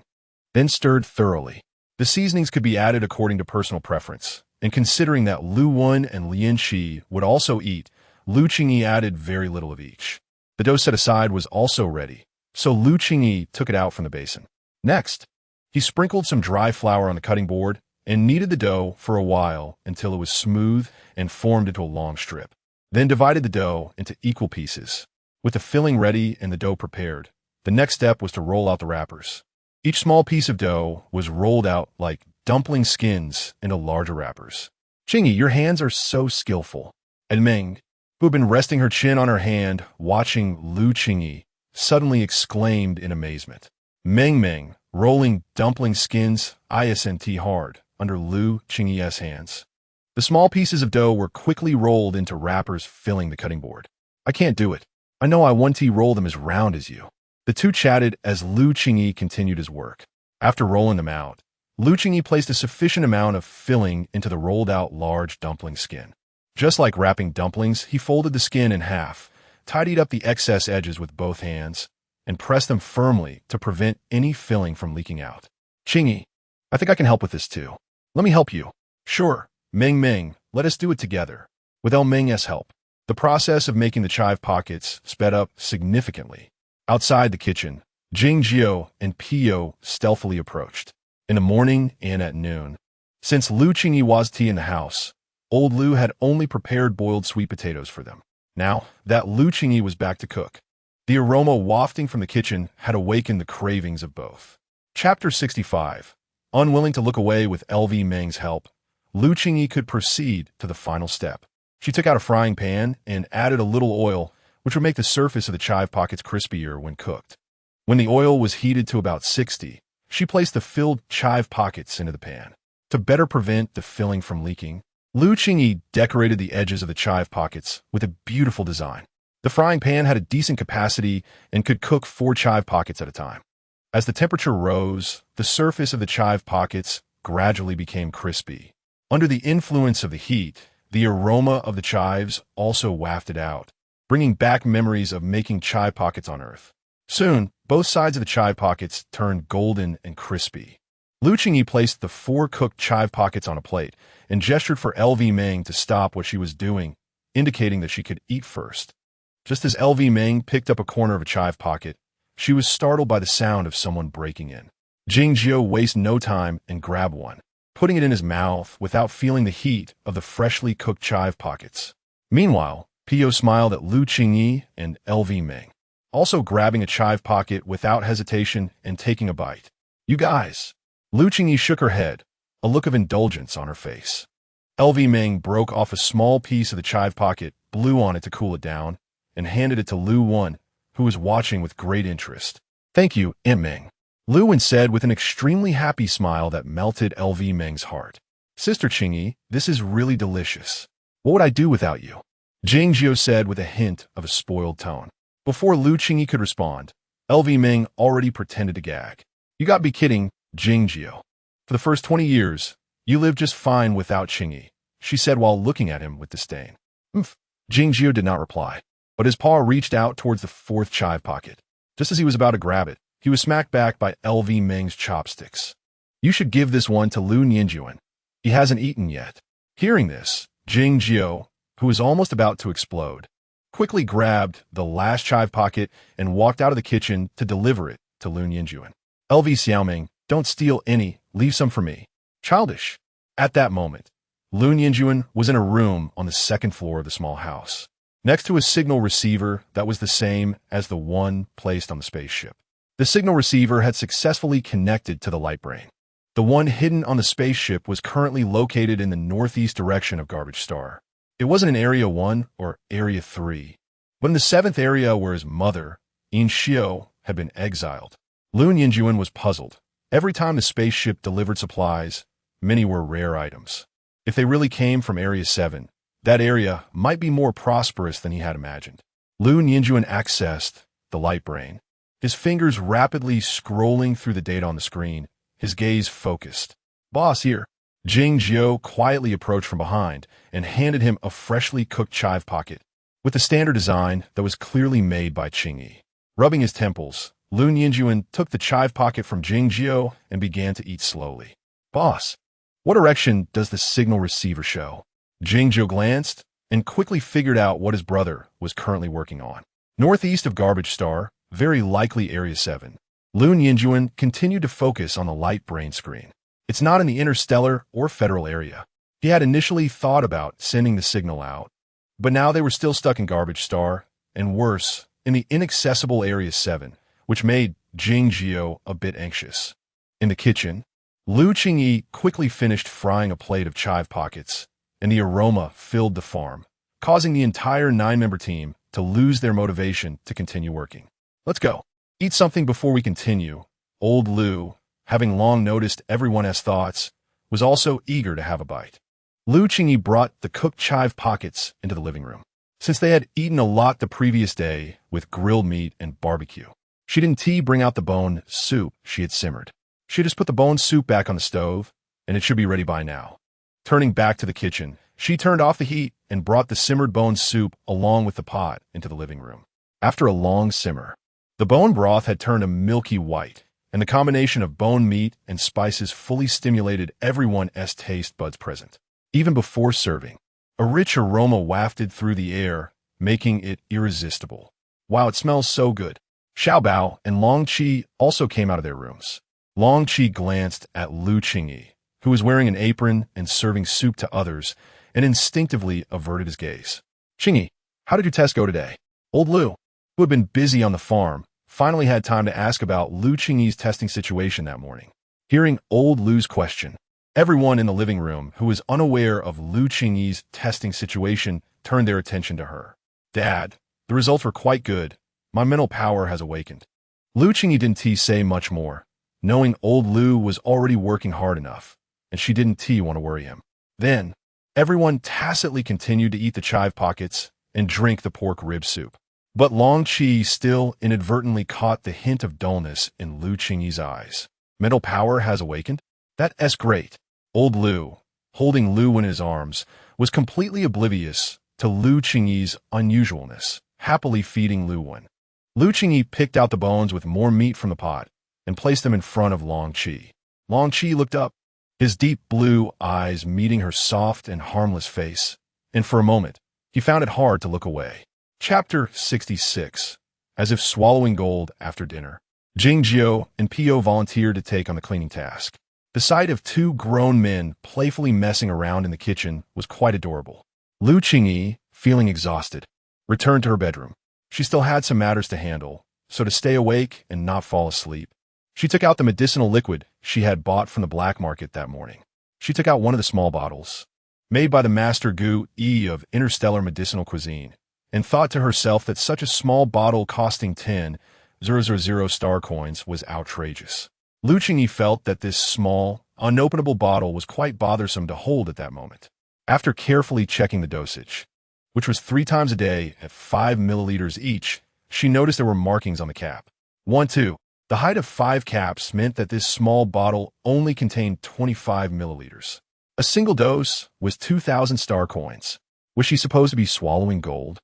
S1: Then stirred thoroughly. The seasonings could be added according to personal preference, and considering that Lu Wen and Lian Qi would also eat, Lu Qingyi added very little of each. The dough set aside was also ready, so Lu Qingyi took it out from the basin. Next, he sprinkled some dry flour on the cutting board and kneaded the dough for a while until it was smooth and formed into a long strip. Then divided the dough into equal pieces. With the filling ready and the dough prepared, the next step was to roll out the wrappers. Each small piece of dough was rolled out like dumpling skins into larger wrappers. Qingyi, your hands are so skillful. And Meng, who had been resting her chin on her hand, watching Lu Qingyi, suddenly exclaimed in amazement. Meng, rolling dumpling skins isnt hard under Lu Qingyi's hands. The small pieces of dough were quickly rolled into wrappers filling the cutting board. I can't do it. I know I want to roll them as round as you. The two chatted as Lu Qingyi continued his work. After rolling them out, Lu Qingyi placed a sufficient amount of filling into the rolled-out large dumpling skin. Just like wrapping dumplings, he folded the skin in half, tidied up the excess edges with both hands, and pressed them firmly to prevent any filling from leaking out. Qingyi, I think I can help with this too. Let me help you. Sure, Meng, let us do it together. With Meng's help, the process of making the chive pockets sped up significantly. Outside the kitchen, Qingyi and Pio stealthily approached. In the morning and at noon. Since Lu Qingyi was tea in the house, old Lu had only prepared boiled sweet potatoes for them. Now that Lu Qingyi was back to cook, the aroma wafting from the kitchen had awakened the cravings of both. Chapter 65. Unwilling to look away with LV Meng's help, Lu Qingyi could proceed to the final step. She took out a frying pan and added a little oil, which would make the surface of the chive pockets crispier when cooked. When the oil was heated to about 60, she placed the filled chive pockets into the pan. To better prevent the filling from leaking, Lu Qingyi decorated the edges of the chive pockets with a beautiful design. The frying pan had a decent capacity and could cook 4 chive pockets at a time. As the temperature rose, the surface of the chive pockets gradually became crispy. Under the influence of the heat, the aroma of the chives also wafted out, bringing back memories of making chive pockets on Earth. Soon, both sides of the chive pockets turned golden and crispy. Lu Qingyi placed the 4 cooked chive pockets on a plate and gestured for LV Meng to stop what she was doing, indicating that she could eat first. Just as LV Meng picked up a corner of a chive pocket, she was startled by the sound of someone breaking in. Qingyi wasted no time and grabbed one, putting it in his mouth without feeling the heat of the freshly cooked chive pockets. Meanwhile, Pio smiled at Lu Qingyi and LV Meng, also grabbing a chive pocket without hesitation and taking a bite. You guys! Lu Qingyi shook her head, a look of indulgence on her face. LV Meng broke off a small piece of the chive pocket, blew on it to cool it down, and handed it to Lu Wen, who was watching with great interest. Thank you, Aunt Meng, Lu Wen said with an extremely happy smile that melted LV Meng's heart. Sister Qingyi, this is really delicious. What would I do without you? Qingyi said with a hint of a spoiled tone. Before Lu Qingyi could respond, LV Meng already pretended to gag. You got to be kidding, Qingyi. For the first 20 years, you lived just fine without Qingyi, she said while looking at him with disdain. Qingyi did not reply, but his paw reached out towards the 4th chive pocket. Just as he was about to grab it, he was smacked back by LV Meng's chopsticks. You should give this one to Lu Nianjuan. He hasn't eaten yet. Hearing this, Qingyi, who was almost about to explode, quickly grabbed the last chive pocket and walked out of the kitchen to deliver it to Lu Nianjuan. LV Xiaoming, don't steal any, leave some for me. Childish. At that moment, Lu Nianjuan was in a room on the 2nd floor of the small house, next to a signal receiver that was the same as the one placed on the spaceship. The signal receiver had successfully connected to the light brain. The one hidden on the spaceship was currently located in the northeast direction of Garbage Star. It wasn't in Area 1 or Area 3, but in the 7th area where his mother, Instills, had been exiled. Lu Nianjuan was puzzled. Every time the spaceship delivered supplies, many were rare items. If they really came from Area 7, that area might be more prosperous than he had imagined. Lu Nianjuan accessed the light brain, his fingers rapidly scrolling through the data on the screen, his gaze focused. Boss, here. Qingyi quietly approached from behind and handed him a freshly cooked chive pocket with the standard design that was clearly made by Qingyi. Rubbing his temples, Lu Nianjuan took the chive pocket from Qingyi and began to eat slowly. Boss, what direction does the signal receiver show? Qingyi glanced and quickly figured out what his brother was currently working on. Northeast of Garbage Star, very likely Area 7. Lu Nianjuan continued to focus on the light brain screen. It's not in the interstellar or federal area. He had initially thought about sending the signal out, but now they were still stuck in Garbage Star, and worse, in the inaccessible Area 7, which made Qingyi a bit anxious. In the kitchen, Qingyi quickly finished frying a plate of chive pockets, and the aroma filled the farm, causing the entire 9-member team to lose their motivation to continue working. Let's go. Eat something before we continue. Old Lu, having long noticed everyone's thoughts, was also eager to have a bite. Qingyi brought the cooked chive pockets into the living room. Since they had eaten a lot the previous day with grilled meat and barbecue, she didn't bring out the bone soup she had simmered. She just put the bone soup back on the stove, and it should be ready by now. Turning back to the kitchen, she turned off the heat and brought the simmered bone soup along with the pot into the living room. After a long simmer, the bone broth had turned a milky white, and the combination of bone meat and spices fully stimulated everyone's taste buds present. Even before serving, a rich aroma wafted through the air, making it irresistible. Wow, it smells so good. Xiaobao and Long Qi also came out of their rooms. Long Qi glanced at Qingyi, who was wearing an apron and serving soup to others, and instinctively averted his gaze. Qingyi, how did your test go today? Old Lu, who had been busy on the farm, finally had time to ask about Qingyi's testing situation that morning. Hearing Old Lu's question, everyone in the living room who was unaware of Qingyi's testing situation turned their attention to her. Dad, the results were quite good. My mental power has awakened. Qingyi didn't say much more, knowing Old Lu was already working hard enough, and she didn't want to worry him. Then, everyone tacitly continued to eat the chive pockets and drink the pork rib soup. But Long Qi still inadvertently caught the hint of dullness in Qingyi's eyes. Mental power has awakened? That's great. Old Lu, holding Lu in his arms, was completely oblivious to Qingyi's unusualness, happily feeding Lu one. Qingyi picked out the bones with more meat from the pot and placed them in front of Long Qi. Long Qi looked up, his deep blue eyes meeting her soft and harmless face, and for a moment, he found it hard to look away. Chapter 66. As if swallowing gold after dinner, Qingyi and Po volunteered to take on the cleaning task. The sight of 2 grown men playfully messing around in the kitchen was quite adorable. Qingyi, feeling exhausted, returned to her bedroom. She still had some matters to handle, so to stay awake and not fall asleep, she took out the medicinal liquid she had bought from the black market that morning. She took out one of the small bottles, made by the master Qingyi of interstellar medicinal cuisine, and thought to herself that such a small bottle costing 10,000 star coins was outrageous. Qingyi felt that this small, unopenable bottle was quite bothersome to hold at that moment. After carefully checking the dosage, which was 3 times a day at 5 milliliters each, she noticed there were markings on the cap. 1-2. The height of 5 caps meant that this small bottle only contained 25 milliliters. A single dose was 2,000 star coins. Was she supposed to be swallowing gold?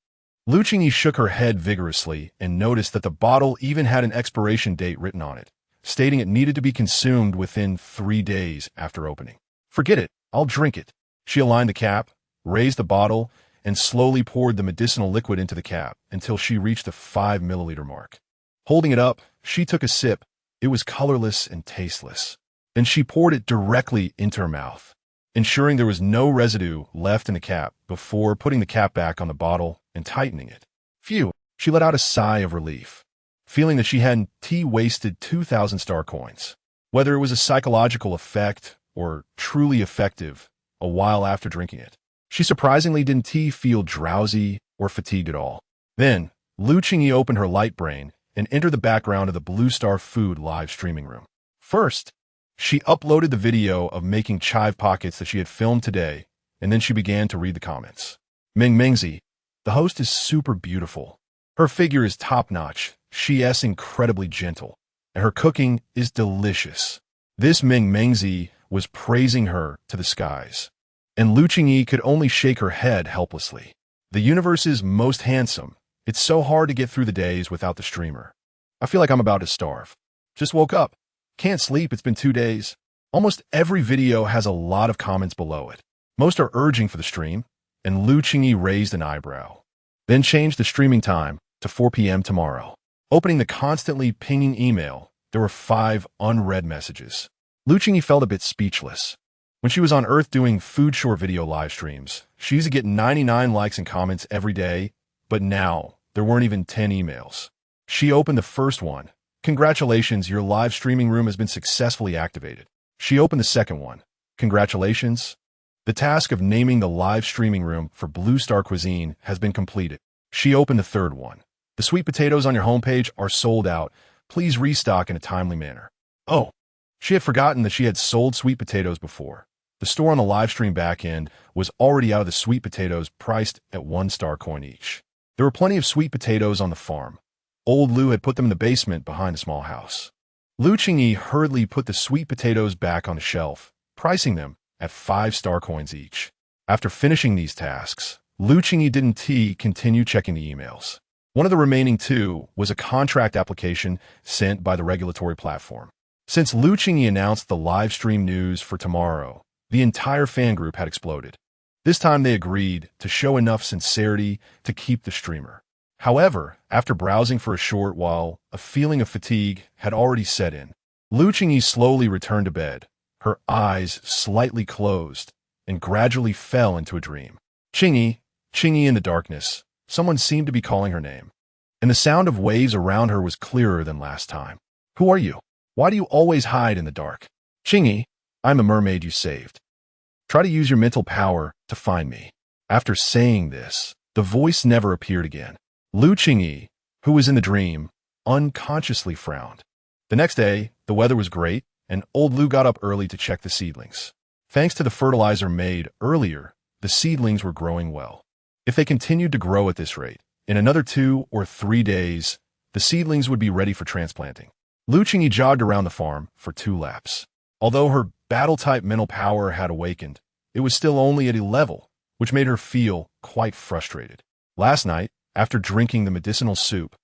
S1: Qingyi shook her head vigorously and noticed that the bottle even had an expiration date written on it, stating it needed to be consumed within 3 days after opening. Forget it, I'll drink it. She aligned the cap, raised the bottle, and slowly poured the medicinal liquid into the cap until she reached the 5 milliliter mark. Holding it up, she took a sip. It was colorless and tasteless. Then she poured it directly into her mouth, ensuring there was no residue left in the cap before putting the cap back on the bottle and tightening it. Phew, she let out a sigh of relief, feeling that she hadn't wasted 2,000 star coins. Whether it was a psychological effect or truly effective, a while after drinking it, she surprisingly didn't feel drowsy or fatigued at all. Then, Qingyi opened her light brain and entered the background of the Blue Star Food live streaming room. First, she uploaded the video of making chive pockets that she had filmed today, and then she began to read the comments. Mingzi, the host is super beautiful. Her figure is top-notch, she's incredibly gentle, and her cooking is delicious. This Mingzi was praising her to the skies, and Qingyi could only shake her head helplessly. The universe's most handsome. It's so hard to get through the days without the streamer. I feel like I'm about to starve. Just woke up. Can't sleep, it's been 2 days. Almost every video has a lot of comments below it. Most are urging for the stream, and Qingyi raised an eyebrow. Then changed the streaming time to 4 p.m. tomorrow. Opening the constantly pinging email, there were 5 unread messages. Qingyi felt a bit speechless. When she was on Earth doing food short video live streams, she used to get 99 likes and comments every day, but now there weren't even 10 emails. She opened the first one, Congratulations, your live streaming room has been successfully activated. She opened the second one. Congratulations. The task of naming the live streaming room for Blue Star Cuisine has been completed. She opened the third one. The sweet potatoes on your homepage are sold out. Please restock in a timely manner. Oh, she had forgotten that she had sold sweet potatoes before. The store on the live stream backend was already out of the sweet potatoes priced at 1 star coin each. There were plenty of sweet potatoes on the farm. Old Lu had put them in the basement behind the small house. Qingyi hurriedly put the sweet potatoes back on the shelf, pricing them at 5 star coins each. After finishing these tasks, Qingyi didn't continue checking the emails. One of the remaining two was a contract application sent by the regulatory platform. Since Qingyi announced the live stream news for tomorrow, the entire fan group had exploded. This time they agreed to show enough sincerity to keep the streamer. However, after browsing for a short while, a feeling of fatigue had already set in. Qingyi slowly returned to bed, her eyes slightly closed, and gradually fell into a dream. Qingyi in the darkness, someone seemed to be calling her name. And the sound of waves around her was clearer than last time. Who are you? Why do you always hide in the dark? Qingyi, I'm a mermaid you saved. Try to use your mental power to find me. After saying this, the voice never appeared again. Qingyi, who was in the dream, unconsciously frowned. The next day, the weather was great, and old Lu got up early to check the seedlings. Thanks to the fertilizer made earlier, the seedlings were growing well. If they continued to grow at this rate, in another 2 or 3 days, the seedlings would be ready for transplanting. Qingyi jogged around the farm for 2 laps. Although her battle-type mental power had awakened, it was still only at a level, which made her feel quite frustrated. Last night, after drinking the medicinal soup,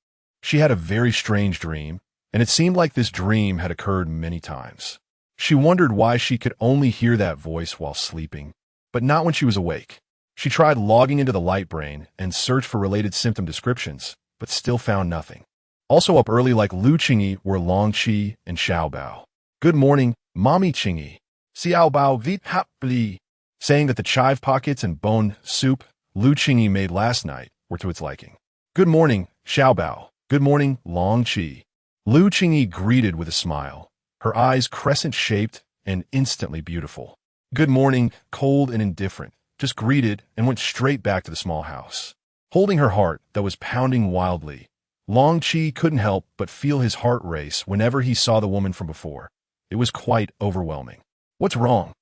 S1: she had a very strange dream, and it seemed like this dream had occurred many times. She wondered why she could only hear that voice while sleeping, but not when she was awake. She tried logging into the light brain and searched for related symptom descriptions, but still found nothing. Also up early like Qingyi were Longqi and Xiaobao. Good morning, Mommy Qingyi. Xiaobao vit happily, saying that the chive pockets and bone soup Qingyi made last night were to its liking. Good morning, Xiaobao. Good morning, Longqi. Qingyi greeted with a smile, her eyes crescent-shaped and instantly beautiful. Good morning, cold and indifferent, just greeted and went straight back to the small house. Holding her heart that was pounding wildly, Longqi couldn't help but feel his heart race whenever he saw the woman from before. It was quite overwhelming. What's wrong?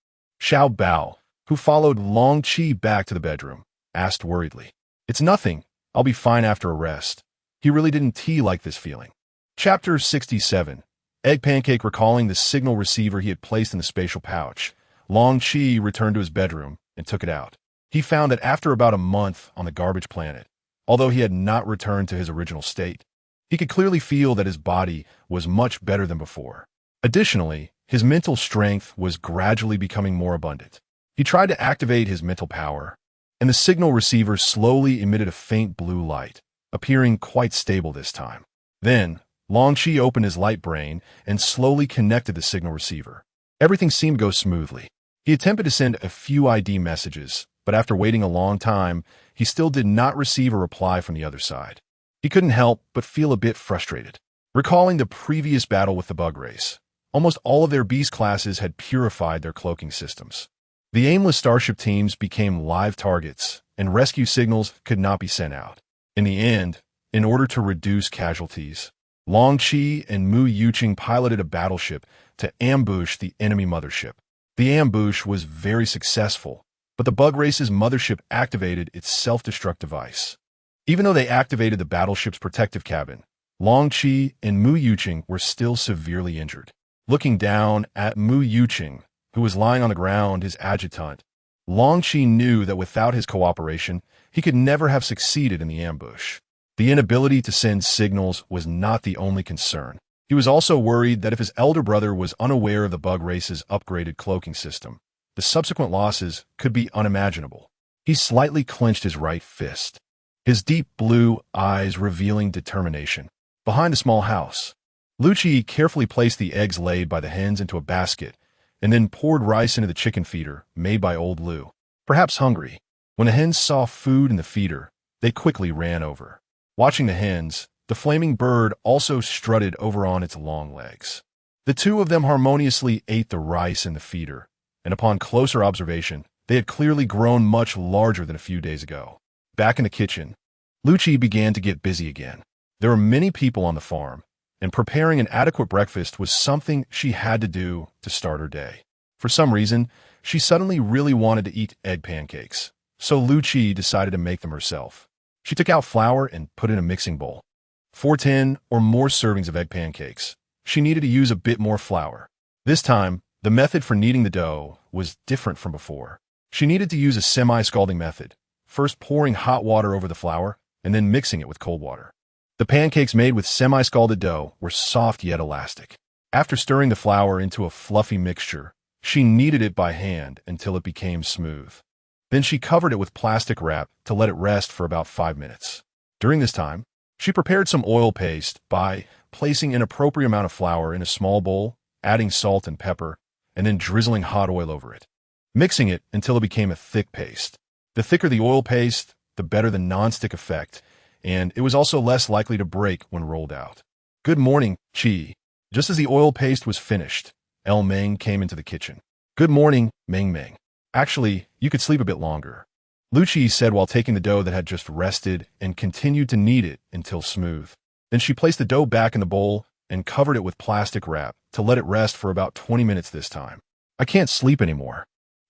S1: Xiaobao, who followed Longqi back to the bedroom, asked worriedly. It's nothing. I'll be fine after a rest. He really didn't like this feeling. Chapter 67. Egg Pancake recalling the signal receiver he had placed in the spatial pouch, Longqi returned to his bedroom and took it out. He found that after about a month on the garbage planet, although he had not returned to his original state, he could clearly feel that his body was much better than before. Additionally, his mental strength was gradually becoming more abundant. He tried to activate his mental power, and the signal receiver slowly emitted a faint blue light, appearing quite stable this time. Then, Longqi opened his light brain and slowly connected the signal receiver. Everything seemed to go smoothly. He attempted to send a few ID messages, but after waiting a long time, he still did not receive a reply from the other side. He couldn't help but feel a bit frustrated. Recalling the previous battle with the bug race, almost all of their beast classes had purified their cloaking systems. The aimless starship teams became live targets, and rescue signals could not be sent out. In the end, in order to reduce casualties, Longqi and Mu Yuqing piloted a battleship to ambush the enemy mothership. The ambush was very successful, but the bug race's mothership activated its self-destruct device. Even though they activated the battleship's protective cabin, Longqi and Mu Yuqing were still severely injured. Looking down at Mu Yuqing, who was lying on the ground, his adjutant, Longqi knew that without his cooperation, he could never have succeeded in the ambush. The inability to send signals was not the only concern. He was also worried that if his elder brother was unaware of the bug race's upgraded cloaking system, the subsequent losses could be unimaginable. He slightly clenched his right fist, his deep blue eyes revealing determination. Behind the small house, Qingyi carefully placed the eggs laid by the hens into a basket and then poured rice into the chicken feeder made by old Lu. Perhaps hungry, when the hens saw food in the feeder, they quickly ran over. Watching the hens, The flaming bird also strutted over on its long legs. The two of them harmoniously ate the rice in the feeder, and upon closer observation, they had clearly grown much larger than a few days ago. Back in the kitchen, Qingyi began to get busy again. There were many people on the farm, and preparing an adequate breakfast was something she had to do to start her day. For some reason, she suddenly really wanted to eat egg pancakes, so Qingyi decided to make them herself. She took out flour and put in a mixing bowl. For 10 or more servings of egg pancakes, she needed to use a bit more flour. This time, the method for kneading the dough was different from before. She needed to use a semi-scalding method, first pouring hot water over the flour and then mixing it with cold water. The pancakes made with semi-scalded dough were soft yet elastic. After stirring the flour into a fluffy mixture, she kneaded it by hand until it became smooth. Then she covered it with plastic wrap to let it rest for about 5 minutes. During this time, she prepared some oil paste by placing an appropriate amount of flour in a small bowl, adding salt and pepper, and then drizzling hot oil over it, mixing it until it became a thick paste. The thicker the oil paste, the better the non-stick effect, and it was also less likely to break when rolled out. "Good morning, Qingyi." Just as the oil paste was finished, Meng came into the kitchen. "Good morning, Meng. Actually, you could sleep a bit longer," Qingyi said while taking the dough that had just rested and continued to knead it until smooth. Then she placed the dough back in the bowl and covered it with plastic wrap to let it rest for about 20 minutes this time. "I can't sleep anymore.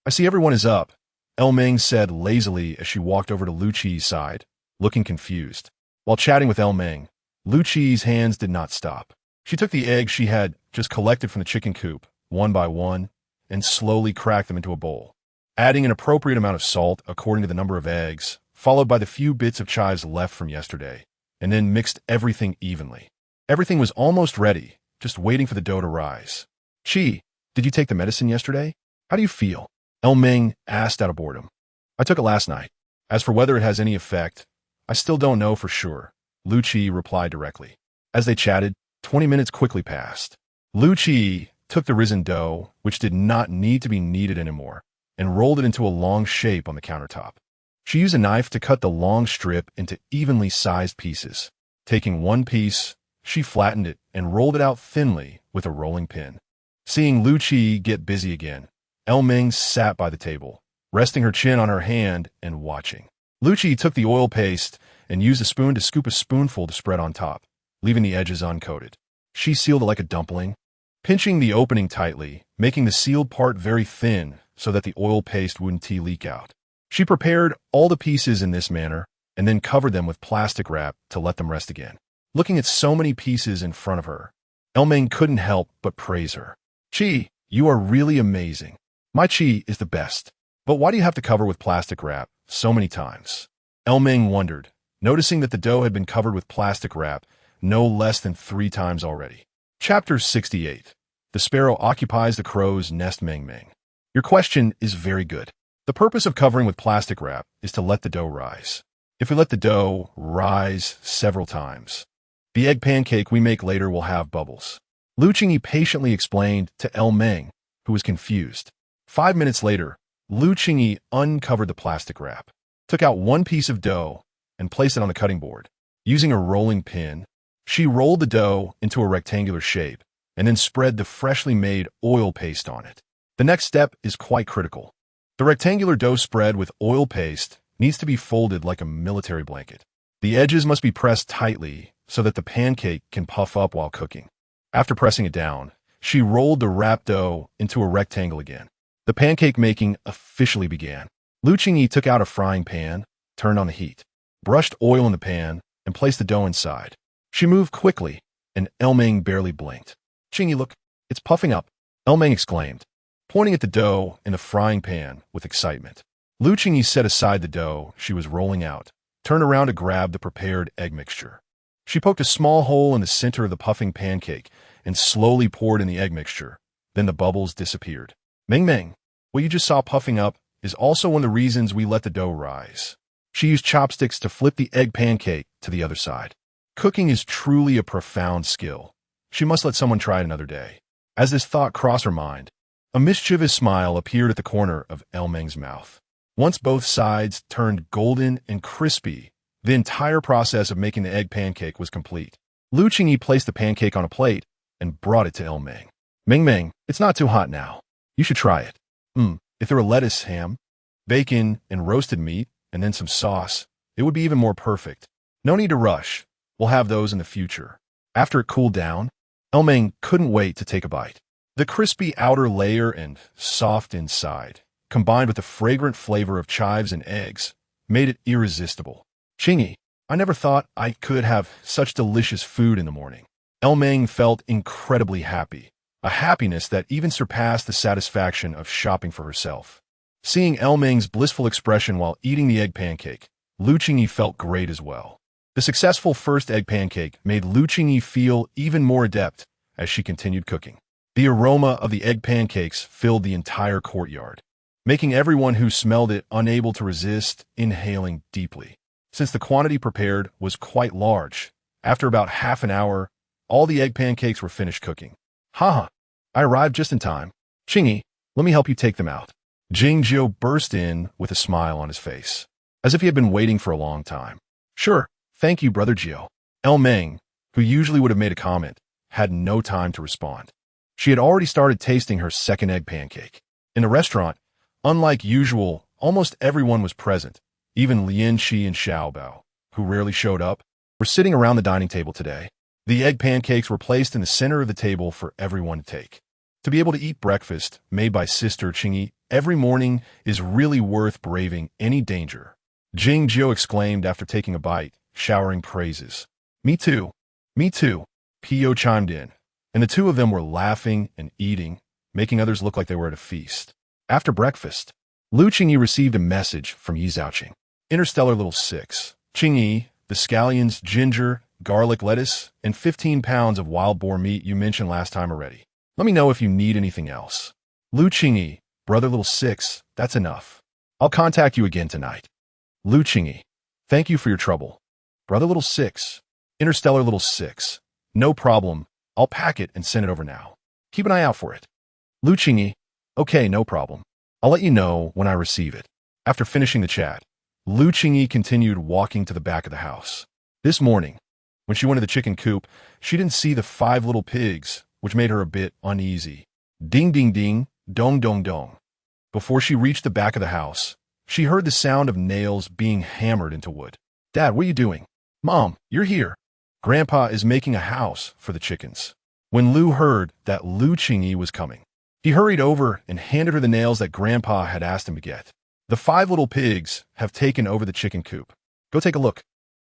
S1: I see everyone is up," Meng said lazily as she walked over to Qingyi's side, looking confused. While chatting with Meng, Qingyi's hands did not stop. She took the eggs she had just collected from the chicken coop, one by one, and slowly cracked them into a bowl, adding an appropriate amount of salt according to the number of eggs, followed by the few bits of chives left from yesterday, and then mixed everything evenly. Everything was almost ready, just waiting for the dough to rise. "Qi, did you take the medicine yesterday? How do you feel?" Meng asked out of boredom. "I took it last night. As for whether it has any effect, I still don't know for sure," Qingyi replied directly. As they chatted, 20 minutes quickly passed. Qingyi took the risen dough, which did not need to be kneaded anymore, and rolled it into a long shape on the countertop. She used a knife to cut the long strip into evenly sized pieces. Taking one piece, she flattened it and rolled it out thinly with a rolling pin. Seeing Qingyi get busy again, Meng sat by the table, resting her chin on her hand and watching. Qingyi took the oil paste and used a spoon to scoop a spoonful to spread on top, leaving the edges uncoated. She sealed it like a dumpling, pinching the opening tightly, making the sealed part very thin so that the oil paste wouldn't leak out. She prepared all the pieces in this manner and then covered them with plastic wrap to let them rest again. Looking at so many pieces in front of her, Meng couldn't help but praise her. "Qi, you are really amazing. My Qi is the best. But why do you have to cover with plastic wrap so many times?" Meng wondered, noticing that the dough had been covered with plastic wrap no less than 3 times already. Chapter 68. The Sparrow Occupies the Crow's Nest. Meng. Your question is very good. The purpose of covering with plastic wrap is to let the dough rise. If we let the dough rise several times, the egg pancake we make later will have bubbles. Qingyi patiently explained to Meng, who was confused. 5 minutes later, Qingyi uncovered the plastic wrap, took out one piece of dough, and placed it on the cutting board. Using a rolling pin, she rolled the dough into a rectangular shape and then spread the freshly made oil paste on it. The next step is quite critical. The rectangular dough spread with oil paste needs to be folded like a military blanket. The edges must be pressed tightly so that the pancake can puff up while cooking. After pressing it down, she rolled the wrapped dough into a rectangle again. The pancake making officially began. Qingyi took out a frying pan, turned on the heat, brushed oil in the pan, and placed the dough inside. She moved quickly, and Meng barely blinked. "Qingyi, look, it's puffing up," Meng exclaimed, pointing at the dough in the frying pan with excitement. Qingyi set aside the dough she was rolling out, turned around to grab the prepared egg mixture. She poked a small hole in the center of the puffing pancake and slowly poured in the egg mixture. Then the bubbles disappeared. Meng, what you just saw puffing up is also one of the reasons we let the dough rise." She used chopsticks to flip the egg pancake to the other side. Cooking is truly a profound skill. She must let someone try it another day. As this thought crossed her mind, a mischievous smile appeared at the corner of Meng's mouth. Once both sides turned golden and crispy, The entire process of making the egg pancake was complete. Lu Qingyi placed the pancake on a plate and brought it to Il Ming. Ming Ming, it's not too hot now. You should try it. If there were lettuce, ham, bacon, and roasted meat, and then some sauce, it would be even more perfect. No need to rush. We'll have those in the future. After it cooled down, Il Ming couldn't wait to take a bite. The crispy outer layer and soft inside, combined with the fragrant flavor of chives and eggs, made it irresistible. Qingyi, I never thought I could have such delicious food in the morning. Il Ming felt incredibly happy, a happiness that even surpassed the satisfaction of shopping for herself. Seeing Il Ming's blissful expression while eating the egg pancake, Lu Qingyi felt great as well. The successful first egg pancake made Lu Qingyi feel even more adept as she continued cooking. The aroma of the egg pancakes filled the entire courtyard, making everyone who smelled it unable to resist inhaling deeply. Since the quantity prepared was quite large, after about half an hour, all the egg pancakes were finished cooking. Haha, I arrived just in time. Qingyi, let me help you take them out. Jingjiu burst in with a smile on his face, as if he had been waiting for a long time. Sure, thank you, Brother Jiu. Il Ming, who usually would have made a comment, had no time to respond. She had already started tasting her second egg pancake. In the restaurant, unlike usual, almost everyone was present. Even Lian Shi and Xiaobao, who rarely showed up, were sitting around the dining table today. The egg pancakes were placed in the center of the table for everyone to take. To be able to eat breakfast made by Sister Qingyi every morning is really worth braving any danger. Jingjiu exclaimed after taking a bite, showering praises. Me too. Me too. Pio chimed in, and the two of them were laughing and eating, making others look like they were at a feast. After breakfast, Lu Qingyi received a message from Yi Zhaoqing. Interstellar Little 6. Qingyi, the scallions, ginger, garlic lettuce, and 15 pounds of wild boar meat you mentioned last time already. Let me know if you need anything else. Lu Qingyi, Brother Little 6, that's enough. I'll contact you again tonight. Lu Qingyi, thank you for your trouble. Brother Little 6, Interstellar Little 6, no problem. I'll pack it and send it over now. Keep an eye out for it. Lu Qingyi, okay, no problem. I'll let you know when I receive it. After finishing the chat, Lu Qingyi continued walking to the back of the house. This morning, when she went to the chicken coop, she didn't see the 5 little pigs, which made her a bit uneasy. Ding ding ding, dong dong dong. Before she reached the back of the house, she heard the sound of nails being hammered into wood. Dad, what are you doing? Mom, you're here. Grandpa is making a house for the chickens. When Lu heard that Lu Qingyi was coming, he hurried over and handed her the nails that Grandpa had asked him to get. The 5 little pigs have taken over the chicken coop. Go take a look.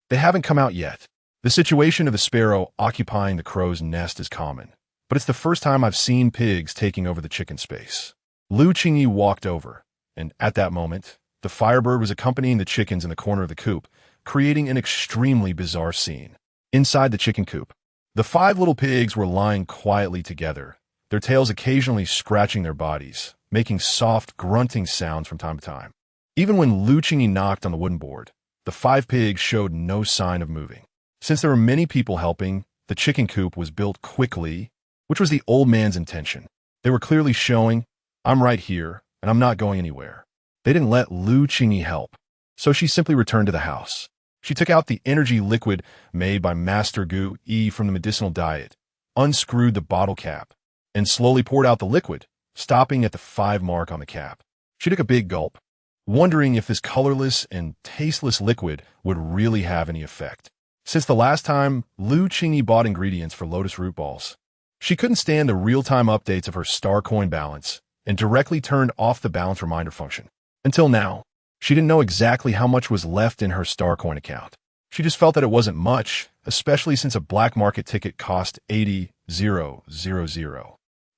S1: They haven't come out yet. The situation of the sparrow occupying the crow's nest is common, but it's the first time I've seen pigs taking over the chicken space. Lu Qingyi walked over, and at that moment, the firebird was accompanying the chickens in the corner of the coop, creating an extremely bizarre scene. Inside the chicken coop, the 5 little pigs were lying quietly together, their tails occasionally scratching their bodies, making soft, grunting sounds from time to time. Even when Lu Qingyi knocked on the wooden board, the 5 pigs showed no sign of moving. Since there were many people helping, the chicken coop was built quickly, which was the old man's intention. They were clearly showing, I'm right here, and I'm not going anywhere. They didn't let Lu Qingyi help, so she simply returned to the house. She took out the energy liquid made by Master Gu Yi from the medicinal diet, unscrewed the bottle cap, and slowly poured out the liquid, stopping at the 5 mark on the cap. She took a big gulp, wondering if this colorless and tasteless liquid would really have any effect. Since the last time Lu Qingyi bought ingredients for lotus root balls, she couldn't stand the real-time updates of her star coin balance and directly turned off the balance reminder function. Until now, she didn't know exactly how much was left in her star coin account. She just felt that it wasn't much, especially since a black market ticket cost 80,000.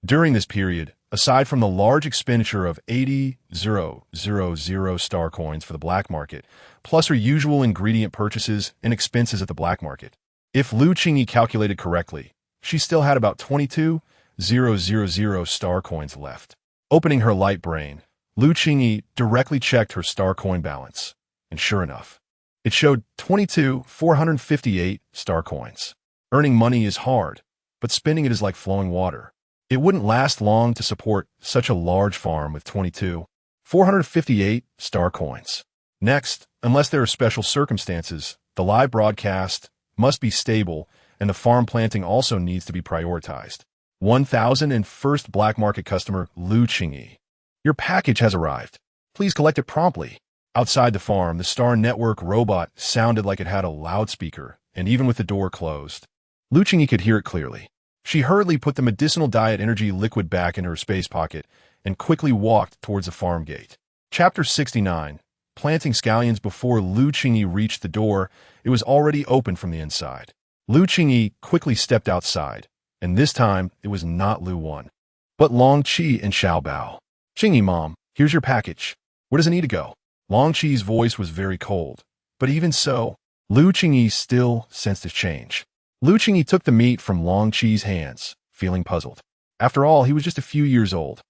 S1: During this period, aside from the large expenditure of 80,000 star coins for the black market, plus her usual ingredient purchases and expenses at the black market, if Lu Qingyi calculated correctly, she still had about 22,000 star coins left. Opening her light brain, Lu Qingyi directly checked her star coin balance, and sure enough, it showed 22,458 star coins. Earning money is hard, but spending it is like flowing water. It wouldn't last long to support such a large farm with 22,458 star coins. Next, unless there are special circumstances, The live broadcast must be stable, and the farm planting also needs to be prioritized. 1001st Black Market Customer Lu Qingyi. Your package has arrived. Please collect it promptly. Outside the farm, the Star Network robot sounded like it had a loudspeaker, and even with the door closed, Lu Qingyi could hear it clearly. She hurriedly put the medicinal diet energy liquid back in her space pocket and quickly walked towards the farm gate. Chapter 69. Planting scallions. Before Lu Qingyi reached the door, it was already open from the inside. Lu Qingyi quickly stepped outside, and this time it was not Lu Wan, but Long Qi and Xiao Bao. Qingyi, Mom, here's your package. Where does it need to go? Long Qi's voice was very cold, but even so, Lu Qingyi still sensed a change. Lu Qingyi took the meat from Long Qi's hands, feeling puzzled. After all, he was just a few years old.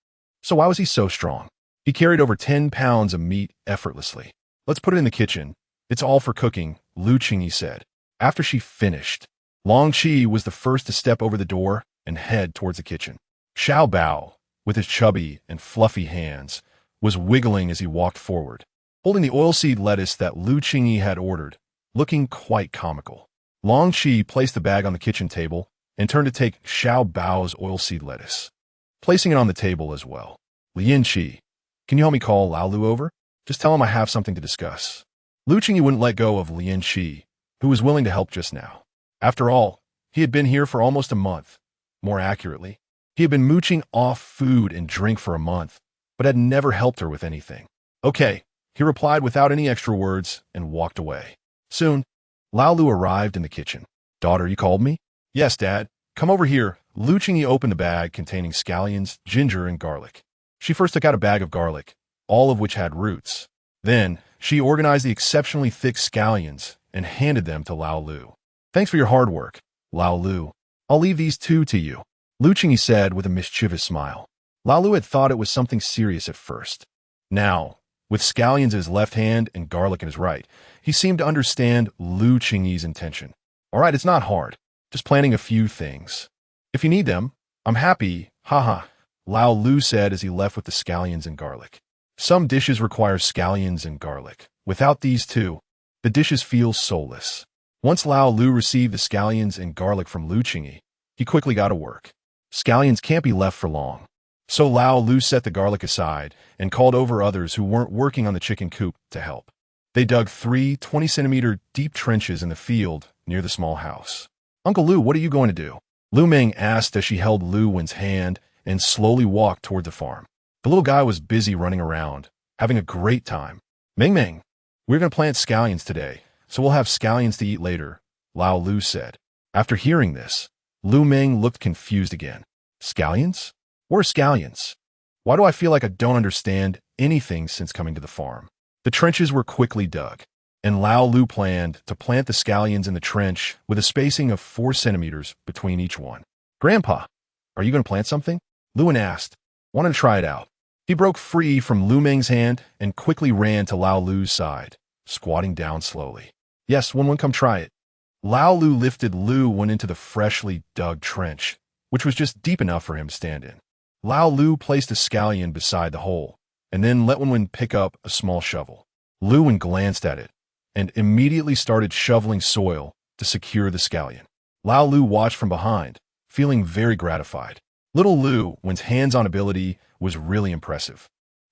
S1: So why was he so strong? He carried over 10 pounds of meat effortlessly. Let's put it in the kitchen. It's all for cooking, Lu Qingyi said. After she finished, Long Qi was the first to step over the door and head towards the kitchen. Xiao Bao, with his chubby and fluffy hands, was wiggling as he walked forward, holding the oilseed lettuce that Lu Qingyi had ordered, looking quite comical. Long Qi placed the bag on the kitchen table and turned to take Xiao Bao's oilseed lettuce, placing it on the table as well. Lian Qi, can you help me call Lao Lu over? Just tell him I have something to discuss. Lu Qingyi wouldn't let go of Lian Qi, who was willing to help just now. After all, he had been here for almost a month. More accurately, he had been mooching off food and drink for a month, but had never helped her with anything. Okay, he replied without any extra words and walked away. Soon, Lao Lu arrived in the kitchen. Daughter, you called me? Yes, Dad. Come over here. Lu Qingyi opened the bag containing scallions, ginger, and garlic. She first took out a bag of garlic, all of which had roots. Then, she organized the exceptionally thick scallions and handed them to Lao Lu. Thanks for your hard work, Lao Lu. I'll leave these two to you, Lu Qingyi said with a mischievous smile. Lao Lu had thought it was something serious at first. Now, with scallions in his left hand and garlic in his right, he seemed to understand Lu Qingyi's intention. All right, it's not hard. Just planting a few things. If you need them, I'm happy, haha, Lao Lu said as he left with the scallions and garlic. Some dishes require scallions and garlic. Without these two, the dishes feel soulless. Once Lao Lu received the scallions and garlic from Lu Qingyi, he quickly got to work. Scallions can't be left for long. So Lao Lu set the garlic aside and called over others who weren't working on the chicken coop to help. They dug 3 20-centimeter deep trenches in the field near the small house. Uncle Lu, what are you going to do? Lu Meng asked as she held Lu Wen's hand and slowly walked toward the farm. The little guy was busy running around, having a great time. Meng, we're going to plant scallions today, so we'll have scallions to eat later, Lao Lu said. After hearing this, Lu Meng looked confused again. Scallions? What are scallions? Why do I feel like I don't understand anything since coming to the farm? The trenches were quickly dug, and Lao Lu planned to plant the scallions in the trench with a spacing of 4 centimeters between each one. Grandpa, are you going to plant something? Lu Wen asked, wanting to try it out. He broke free from Lu Meng's hand and quickly ran to Lao Lu's side, squatting down slowly. Yes, Wen, come try it. Lao Lu lifted Lu Wen into the freshly dug trench, which was just deep enough for him to stand in. Lao Lu placed a scallion beside the hole, and then let Wen pick up a small shovel. Lu Wen glanced at it, and immediately started shoveling soil to secure the scallion. Lao Lu watched from behind, feeling very gratified. Little Lu Wen's hands-on ability was really impressive.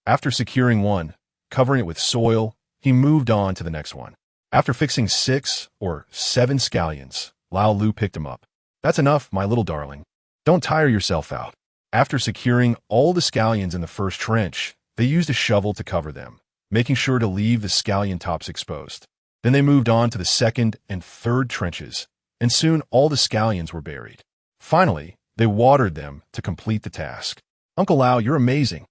S1: After securing one, covering it with soil, he moved on to the next one. After fixing 6 or 7 scallions, Lao Lu picked him up. That's enough, my little darling. Don't tire yourself out. After securing all the scallions in the first trench, they used a shovel to cover them, making sure to leave the scallion tops exposed. Then they moved on to the second and third trenches, and soon all the scallions were buried. Finally, they watered them to complete the task. Uncle Lao, you're amazing,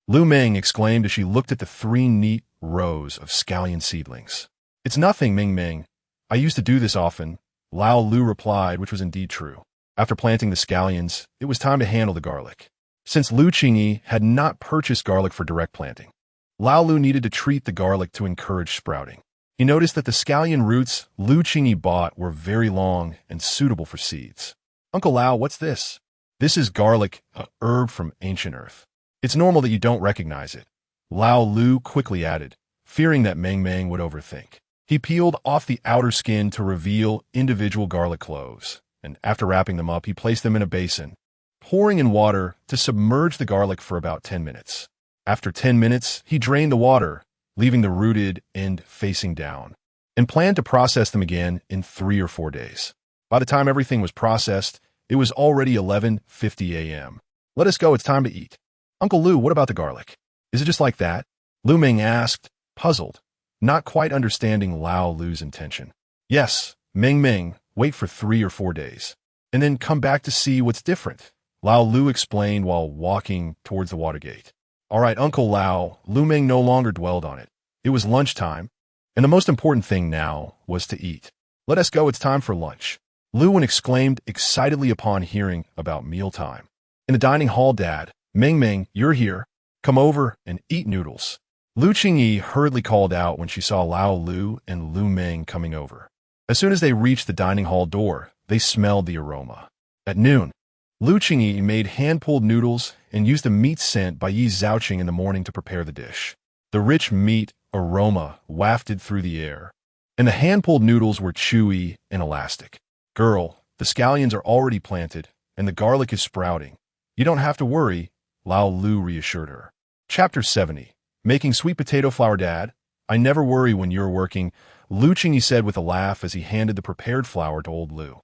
S1: Lu Meng exclaimed as she looked at the 3 neat rows of scallion seedlings. It's nothing, Meng. I used to do this often, Lao Lu replied, which was indeed true. After planting the scallions, it was time to handle the garlic. Since Lu Qingyi had not purchased garlic for direct planting, Lao Lu needed to treat the garlic to encourage sprouting. He noticed that the scallion roots Lu Qingyi bought were very long and suitable for seeds. Uncle Lao, what's this? This is garlic, a herb from ancient Earth. It's normal that you don't recognize it, Lao Lu quickly added, fearing that Meng would overthink. He peeled off the outer skin to reveal individual garlic cloves, and after wrapping them up, he placed them in a basin, pouring in water to submerge the garlic for about 10 minutes. After 10 minutes, he drained the water, leaving the rooted end facing down, and planned to process them again in 3 or 4 days. By the time everything was processed, it was already 11:50 a.m. Let us go, it's time to eat. Uncle Lu, what about the garlic? Is it just like that? Lu Meng asked, puzzled, not quite understanding Lao Lu's intention. Yes, Meng, wait for 3 or 4 days, and then come back to see what's different, Lao Lu explained while walking towards the water gate. All right, Uncle Lao, Lu Meng no longer dwelled on it. It was lunchtime, and the most important thing now was to eat. Let us go, it's time for lunch, Lu Wen exclaimed excitedly upon hearing about mealtime. In the dining hall, Dad, Meng, you're here. Come over and eat noodles, Lu Qingyi hurriedly called out when she saw Lao Lu and Lu Meng coming over. As soon as they reached the dining hall door, they smelled the aroma. At noon, Lu Qingyi made hand-pulled noodles and used the meat sent by Yi Zhaoqing in the morning to prepare the dish. The rich meat aroma wafted through the air, and the hand-pulled noodles were chewy and elastic. Girl, the scallions are already planted, and the garlic is sprouting. You don't have to worry, Lao Lu reassured her. Chapter 70. Making sweet potato flour. Dad, I never worry when you're working, Lu Qingyi said with a laugh as he handed the prepared flour to old Lu.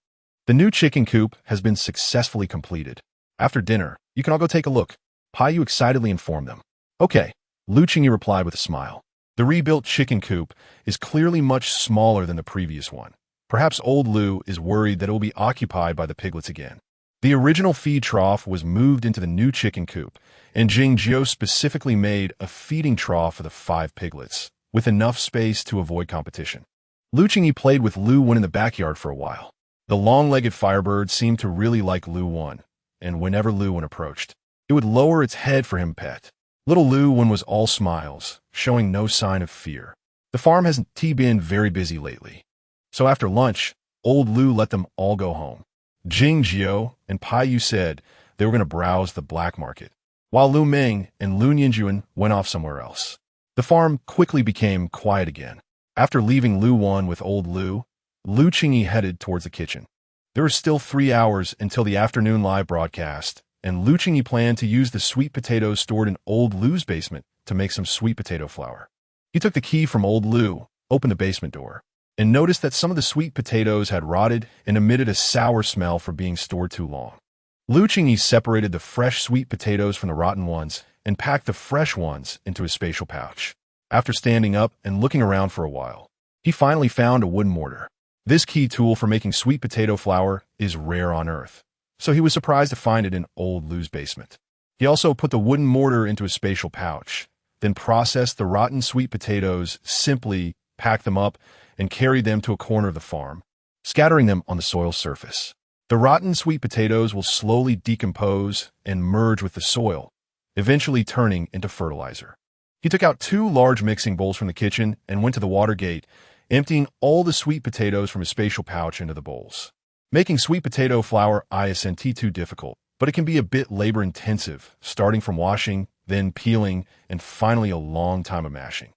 S1: The new chicken coop has been successfully completed. After dinner, you can all go take a look, Pai excitedly informed them. Okay, Lu Qingyi replied with a smile. The rebuilt chicken coop is clearly much smaller than the previous one. Perhaps old Lu is worried that it will be occupied by the piglets again. The original feed trough was moved into the new chicken coop, and Qingyi specifically made a feeding trough for the 5 piglets, with enough space to avoid competition. Lu Qingyi played with Lu Wen in the backyard for a while. The long-legged firebird seemed to really like Lu Wen, and whenever Lu Wen approached, it would lower its head for him pet. Little Lu Wen was all smiles, showing no sign of fear. The farm hasn't been very busy lately. So after lunch, old Lu let them all go home. Qingyi and Pai Yu said they were going to browse the black market, while Lu Meng and Lu Ninjuan went off somewhere else. The farm quickly became quiet again. After leaving Lu Wen with old Lu, Lu Qingyi headed towards the kitchen. There were still 3 hours until the afternoon live broadcast, and Lu Qingyi planned to use the sweet potatoes stored in old Lu's basement to make some sweet potato flour. He took the key from old Lu, opened the basement door, and noticed that some of the sweet potatoes had rotted and emitted a sour smell for being stored too long. Lu Qingyi separated the fresh sweet potatoes from the rotten ones and packed the fresh ones into a spatial pouch. After standing up and looking around for a while, he finally found a wooden mortar. This key tool for making sweet potato flour is rare on Earth, so he was surprised to find it in old Lu's basement. He also put the wooden mortar into a spatial pouch, then processed the rotten sweet potatoes, simply packed them up, and carried them to a corner of the farm, scattering them on the soil surface. The rotten sweet potatoes will slowly decompose and merge with the soil, eventually turning into fertilizer. He took out 2 large mixing bowls from the kitchen and went to the water gate, emptying all the sweet potatoes from his spatial pouch into the bowls. Making sweet potato flour isn't too difficult, but it can be a bit labor-intensive, starting from washing, then peeling, and finally a long time of mashing.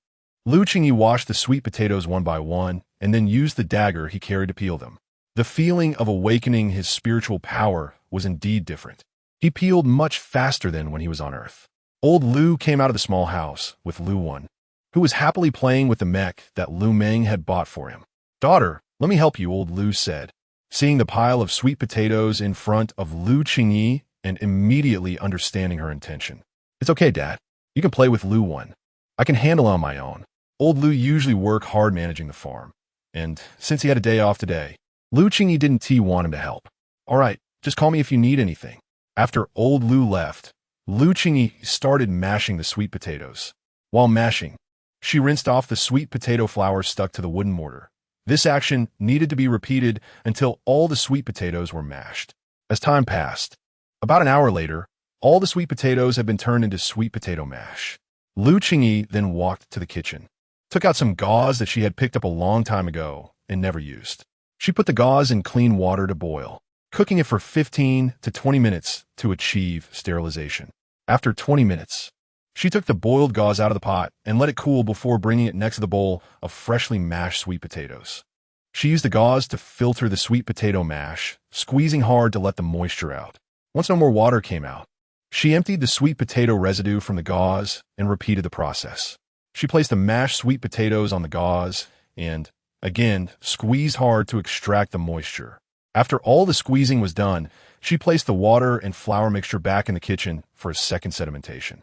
S1: Lu Qingyi washed the sweet potatoes one by one, and then used the dagger he carried to peel them. The feeling of awakening his spiritual power was indeed different. He peeled much faster than when he was on Earth. Old Lu came out of the small house with Lu Wen, who was happily playing with the mech that Lu Meng had bought for him. Daughter, let me help you, old Lu said, seeing the pile of sweet potatoes in front of Lu Qingyi and immediately understanding her intention. It's okay, Dad. You can play with Lu Wen. I can handle it on my own. Old Lu usually worked hard managing the farm, and since he had a day off today, Lu Qingyi didn't want him to help. All right, just call me if you need anything. After old Lu left, Lu Qingyi started mashing the sweet potatoes. While mashing, she rinsed off the sweet potato flour stuck to the wooden mortar. This action needed to be repeated until all the sweet potatoes were mashed. As time passed, about an hour later, all the sweet potatoes had been turned into sweet potato mash. Lu Qingyi then walked to the kitchen, took out some gauze that she had picked up a long time ago and never used. She put the gauze in clean water to boil, cooking it for 15 to 20 minutes to achieve sterilization. After 20 minutes, She took the boiled gauze out of the pot and let it cool before bringing it next to the bowl of freshly mashed sweet potatoes. She used the gauze to filter the sweet potato mash, squeezing hard to let the moisture out. Once no more water came out, she emptied the sweet potato residue from the gauze and repeated the process. She placed the mashed sweet potatoes on the gauze and, again, squeezed hard to extract the moisture. After all the squeezing was done, she placed the water and flour mixture back in the kitchen for a second sedimentation.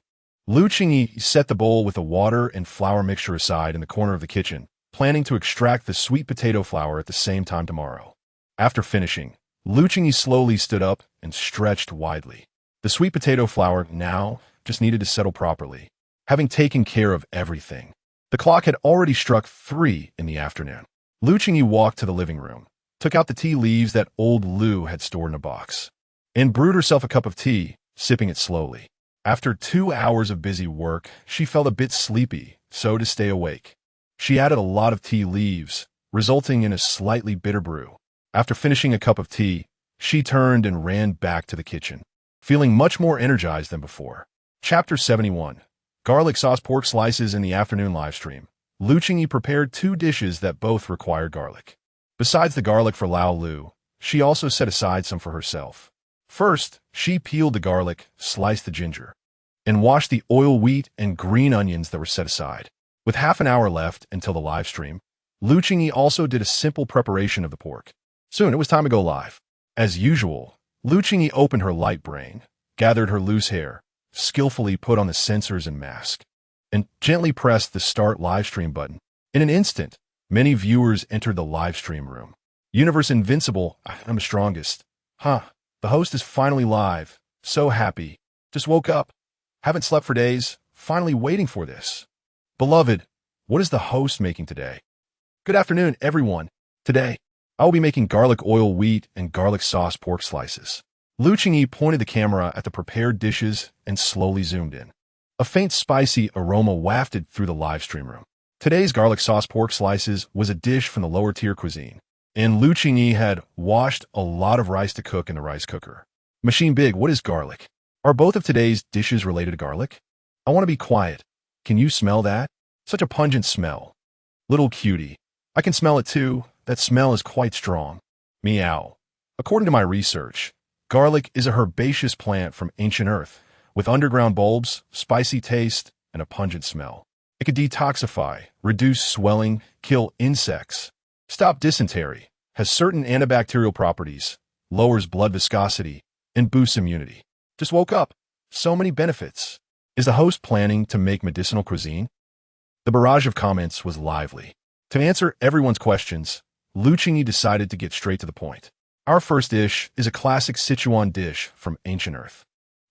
S1: Qingyi set the bowl with the water and flour mixture aside in the corner of the kitchen, planning to extract the sweet potato flour at the same time tomorrow. After finishing, Qingyi slowly stood up and stretched widely. The sweet potato flour now just needed to settle properly, having taken care of everything. The clock had already struck 3 in the afternoon. Qingyi walked to the living room, took out the tea leaves that old Lu had stored in a box, and brewed herself a cup of tea, sipping it slowly. After 2 hours of busy work, she felt a bit sleepy, so to stay awake, she added a lot of tea leaves, resulting in a slightly bitter brew. After finishing a cup of tea, she turned and ran back to the kitchen, feeling much more energized than before. Chapter 71. Garlic sauce pork slices. In the afternoon livestream, Qingyi prepared 2 dishes that both required garlic. Besides the garlic for Lu, she also set aside some for herself. First, she peeled the garlic, sliced the ginger, and washed the oil, wheat, and green onions that were set aside. With half an hour left until the live stream, Qingyi also did a simple preparation of the pork. Soon it was time to go live. As usual, Qingyi opened her light brain, gathered her loose hair, skillfully put on the sensors and mask, and gently pressed the start livestream button. In an instant, many viewers entered the livestream room. Universe Invincible, I'm the strongest. The host is finally live. So happy. Just woke up. Haven't slept for days. Finally waiting for this. Beloved, what is the host making today? Good afternoon, everyone. Today, I will be making garlic oil, wheat, and garlic sauce pork slices. Qingyi pointed the camera at the prepared dishes and slowly zoomed in. A faint spicy aroma wafted through the live stream room. Today's garlic sauce pork slices was a dish from the lower tier cuisine, and Qingyi had washed a lot of rice to cook in the rice cooker. Machine Big, what is garlic? Are both of today's dishes related to garlic? I want to be quiet. Can you smell that? Such a pungent smell. Little cutie. I can smell it too. That smell is quite strong. Meow. According to my research, garlic is a herbaceous plant from ancient Earth, with underground bulbs, spicy taste, and a pungent smell. It could detoxify, reduce swelling, kill insects, stop dysentery, has certain antibacterial properties, lowers blood viscosity, and boosts immunity. Just woke up. So many benefits. Is the host planning to make medicinal cuisine? The barrage of comments was lively. To answer everyone's questions, Qingyi decided to get straight to the point. Our first dish is a classic Sichuan dish from ancient Earth.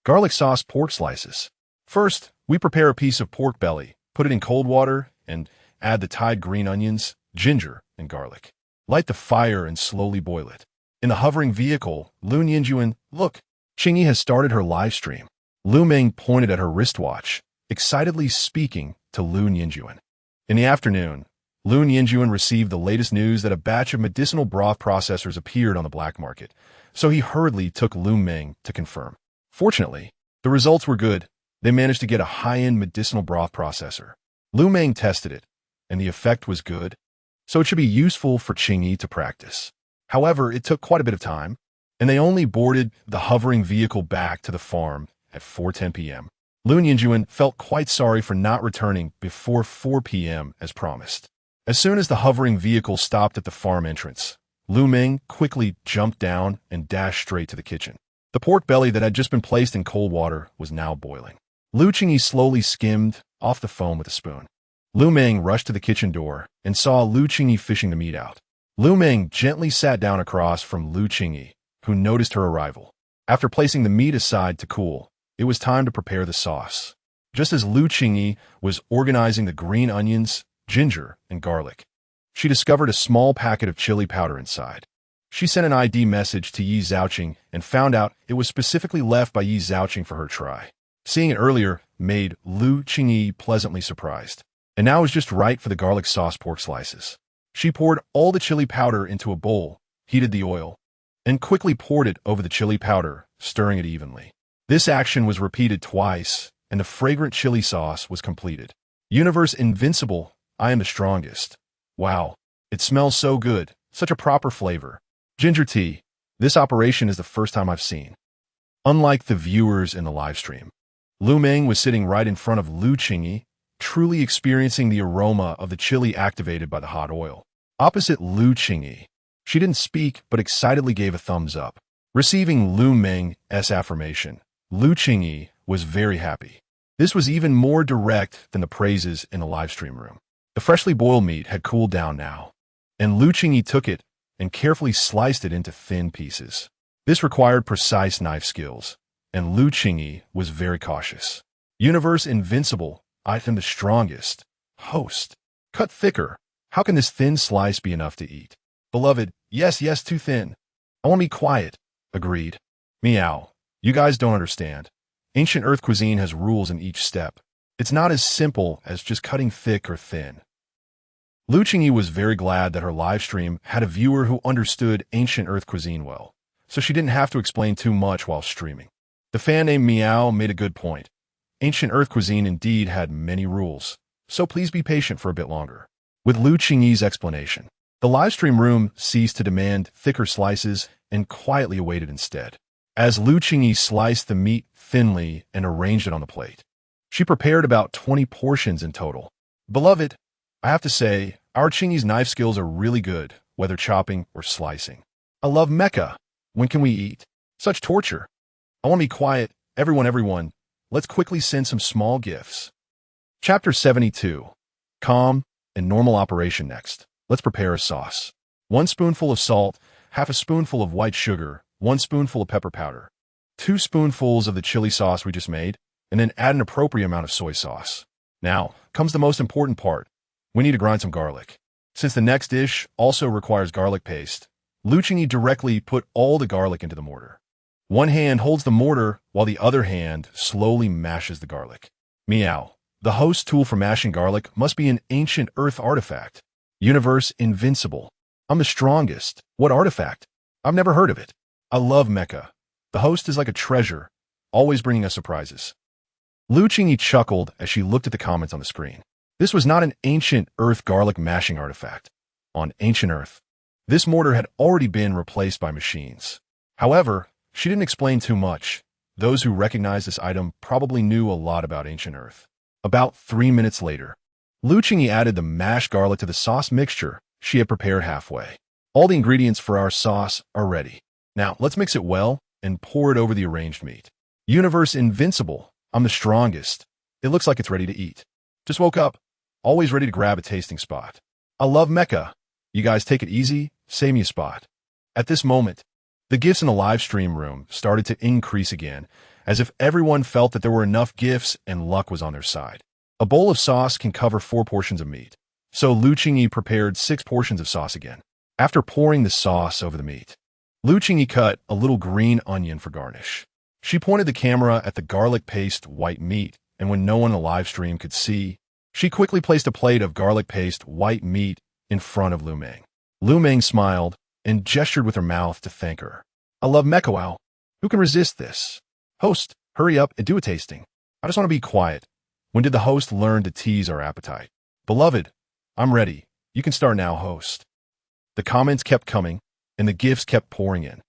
S1: Garlic sauce pork slices. First, we prepare a piece of pork belly, put it in cold water, and add the tied green onions, ginger, and garlic. Light the fire and slowly boil it. In the hovering vehicle, Lu Ninjuan, look, Qingyi has started her live stream. Lu Meng pointed at her wristwatch, excitedly speaking to Lu Ninjuan. In the afternoon, Lu Ninjuan received the latest news that a batch of medicinal broth processors appeared on the black market, so he hurriedly took Lu Meng to confirm. Fortunately, the results were good. They managed to get a high-end medicinal broth processor. Lu Meng tested it, and the effect was good, so it should be useful for Qingyi to practice. However, it took quite a bit of time, and they only boarded the hovering vehicle back to the farm at 4:10 p.m. Lu Ninjuan felt quite sorry for not returning before 4 p.m. as promised. As soon as the hovering vehicle stopped at the farm entrance, Lu Meng quickly jumped down and dashed straight to the kitchen. The pork belly that had just been placed in cold water was now boiling. Qingyi slowly skimmed off the foam with a spoon. Lu Meng rushed to the kitchen door and saw Qingyi fishing the meat out. Lu Meng gently sat down across from Qingyi, who noticed her arrival. After placing the meat aside to cool, it was time to prepare the sauce. Just as Qingyi was organizing the green onions, ginger, and garlic, she discovered a small packet of chili powder inside. She sent an ID message to Yi Zhaoqing and found out it was specifically left by Yi Zhaoqing for her try. Seeing it earlier made Qingyi pleasantly surprised, and now was just right for the garlic sauce pork slices. She poured all the chili powder into a bowl, heated the oil, and quickly poured it over the chili powder, stirring it evenly. This action was repeated twice, and the fragrant chili sauce was completed. Universe invincible, I am the strongest. Wow, it smells so good, such a proper flavor. Ginger tea, this operation is the first time I've seen. Unlike the viewers in the live stream, Lu Meng was sitting right in front of Lu Qingyi, truly experiencing the aroma of the chili activated by the hot oil. Opposite Lu Qingyi, she didn't speak but excitedly gave a thumbs up. Receiving Lu Meng's affirmation, Lu Qingyi was very happy. This was even more direct than the praises in the live stream room. The freshly boiled meat had cooled down now, and Lu Qingyi took it and carefully sliced it into thin pieces. This required precise knife skills, and Lu Qingyi was very cautious. Universe invincible, I am the strongest. Host, cut thicker. How can this thin slice be enough to eat? Beloved, yes, too thin. I want to be quiet. Agreed. Meow. You guys don't understand. Ancient Earth cuisine has rules in each step. It's not as simple as just cutting thick or thin. Lu Qingyi was very glad that her live stream had a viewer who understood Ancient Earth cuisine well, so she didn't have to explain too much while streaming. The fan named Meow made a good point. Ancient Earth cuisine indeed had many rules, so please be patient for a bit longer. With Lu Qingyi's explanation, the livestream room ceased to demand thicker slices and quietly awaited instead. As Lu Qingyi sliced the meat thinly and arranged it on the plate, she prepared about 20 portions in total. Beloved, I have to say, our Qingyi's knife skills are really good, whether chopping or slicing. I love Mecca. When can we eat? Such torture. I want to be quiet. Everyone, let's quickly send some small gifts. Chapter 72. Calm and normal operation next. Let's prepare a sauce. 1 spoonful of salt, half a spoonful of white sugar, 1 spoonful of pepper powder, 2 spoonfuls of the chili sauce we just made, and then add an appropriate amount of soy sauce. Now comes the most important part. We need to grind some garlic. Since the next dish also requires garlic paste, Lu Qingyi directly put all the garlic into the mortar. One hand holds the mortar while the other hand slowly mashes the garlic. Meow. The host tool for mashing garlic must be an ancient Earth artifact. Universe invincible. I'm the strongest. What artifact? I've never heard of it. I love Mecca. The host is like a treasure, always bringing us surprises. Lu Qingyi chuckled as she looked at the comments on the screen. This was not an ancient Earth garlic mashing artifact. On ancient Earth, this mortar had already been replaced by machines. However, she didn't explain too much. Those who recognized this item probably knew a lot about ancient Earth. About 3 minutes later, Lu Qingyi added the mashed garlic to the sauce mixture she had prepared halfway. All the ingredients for our sauce are ready. Now, let's mix it well and pour it over the arranged meat. Universe invincible. I'm the strongest. It looks like it's ready to eat. Just woke up. Always ready to grab a tasting spot. I love Mecca. You guys take it easy. Save me a spot. At this moment, the gifts in the live stream room started to increase again, as if everyone felt that there were enough gifts and luck was on their side. A bowl of sauce can cover 4 portions of meat, so Lu Qingyi prepared 6 portions of sauce again. After pouring the sauce over the meat, Lu Qingyi cut a little green onion for garnish. She pointed the camera at the garlic paste white meat, and when no one in the live stream could see, she quickly placed a plate of garlic paste white meat in front of Lu Meng. Lu Meng smiled and gestured with her mouth to thank her. I love Mecca. Wow. Who can resist this? Host, hurry up and do a tasting. I just want to be quiet. When did the host learn to tease our appetite? Beloved, I'm ready. You can start now, host. The comments kept coming, and the gifts kept pouring in.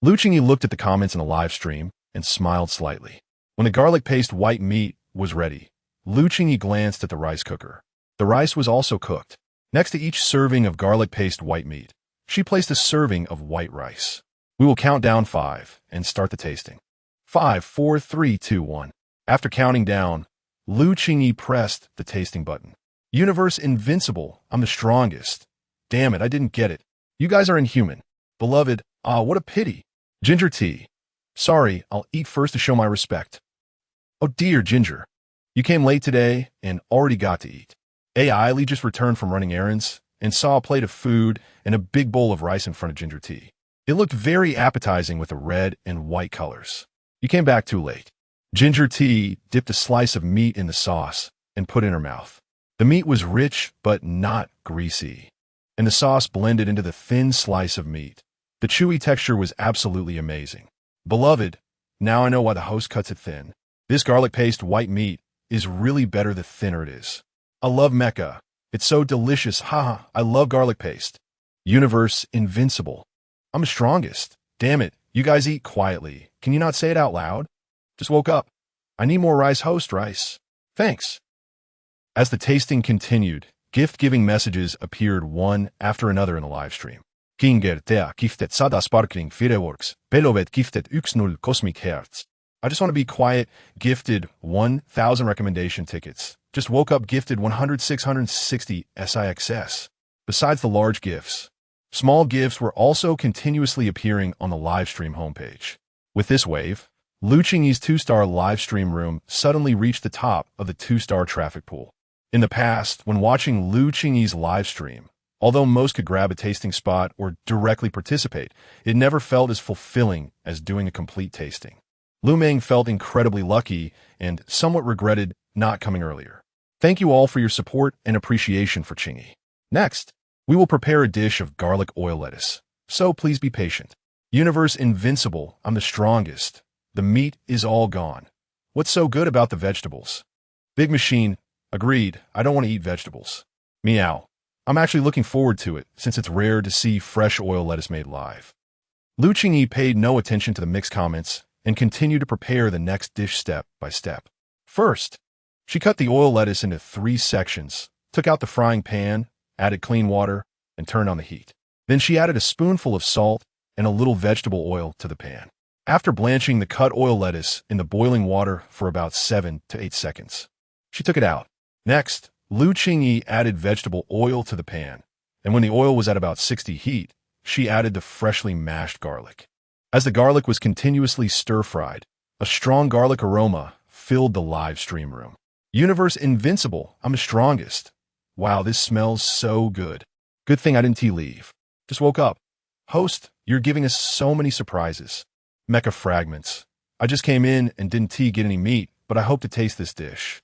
S1: Lu Qingyi looked at the comments in the live stream and smiled slightly. When the garlic paste white meat was ready, Lu Qingyi glanced at the rice cooker. The rice was also cooked. Next to each serving of garlic paste white meat, she placed a serving of white rice. We will count down 5 and start the tasting. 5, 4, 3, 2, 1. After counting down, Lu Qingyi pressed the tasting button. Universe invincible. I'm the strongest. Damn it, I didn't get it. You guys are inhuman. Beloved, what a pity. Ginger tea. Sorry, I'll eat first to show my respect. Oh dear, Ginger. You came late today and already got to eat. AI just returned from running errands and saw a plate of food and a big bowl of rice in front of Ginger tea. It looked very appetizing with the red and white colors. You came back too late. Ginger tea dipped a slice of meat in the sauce and put it in her mouth. The meat was rich but not greasy, and the sauce blended into the thin slice of meat. The chewy texture was absolutely amazing. Beloved, now I know why the host cuts it thin. This garlic paste white meat is really better the thinner it is. I love mecha. It's so delicious. Haha, I love garlic paste. Universe invincible. I'm the strongest. Damn it, you guys eat quietly. Can you not say it out loud? Just woke up. I need more rice host rice. Thanks. As the tasting continued, gift-giving messages appeared one after another in the live stream. Qingyi gifted sada sparkling fireworks. Beloved gifted 10 cosmic hearts. I just want to be quiet. Gifted 1,000 recommendation tickets. Just woke up gifted 660 SIXS. Besides the large gifts, small gifts were also continuously appearing on the live stream homepage. With this wave, Lu Qingyi's 2-star live stream room suddenly reached the top of the 2-star traffic pool. In the past, when watching Lu Qingyi's live stream, although most could grab a tasting spot or directly participate, it never felt as fulfilling as doing a complete tasting. Lu Meng felt incredibly lucky and somewhat regretted not coming earlier. Thank you all for your support and appreciation for Qingyi. Next, we will prepare a dish of garlic oil lettuce, so please be patient. Universe invincible, I'm the strongest. The meat is all gone. What's so good about the vegetables? Big Machine, agreed, I don't want to eat vegetables. Meow. I'm actually looking forward to it, since it's rare to see fresh oil lettuce made live. Lu Qingyi paid no attention to the mixed comments and continued to prepare the next dish step by step. First, she cut the oil lettuce into 3 sections, took out the frying pan, added clean water, and turned on the heat. Then she added a spoonful of salt and a little vegetable oil to the pan. After blanching the cut oil lettuce in the boiling water for about 7 to 8 seconds, she took it out. Next, Lu Qingyi added vegetable oil to the pan, and when the oil was at about 60 heat, she added the freshly mashed garlic. As the garlic was continuously stir-fried, a strong garlic aroma filled the live stream room. Universe invincible, I'm the strongest. Wow, this smells so good. Good thing I didn't leave. Just woke up. Host, you're giving us so many surprises. Mecha fragments. I just came in and didn't get any meat, but I hope to taste this dish.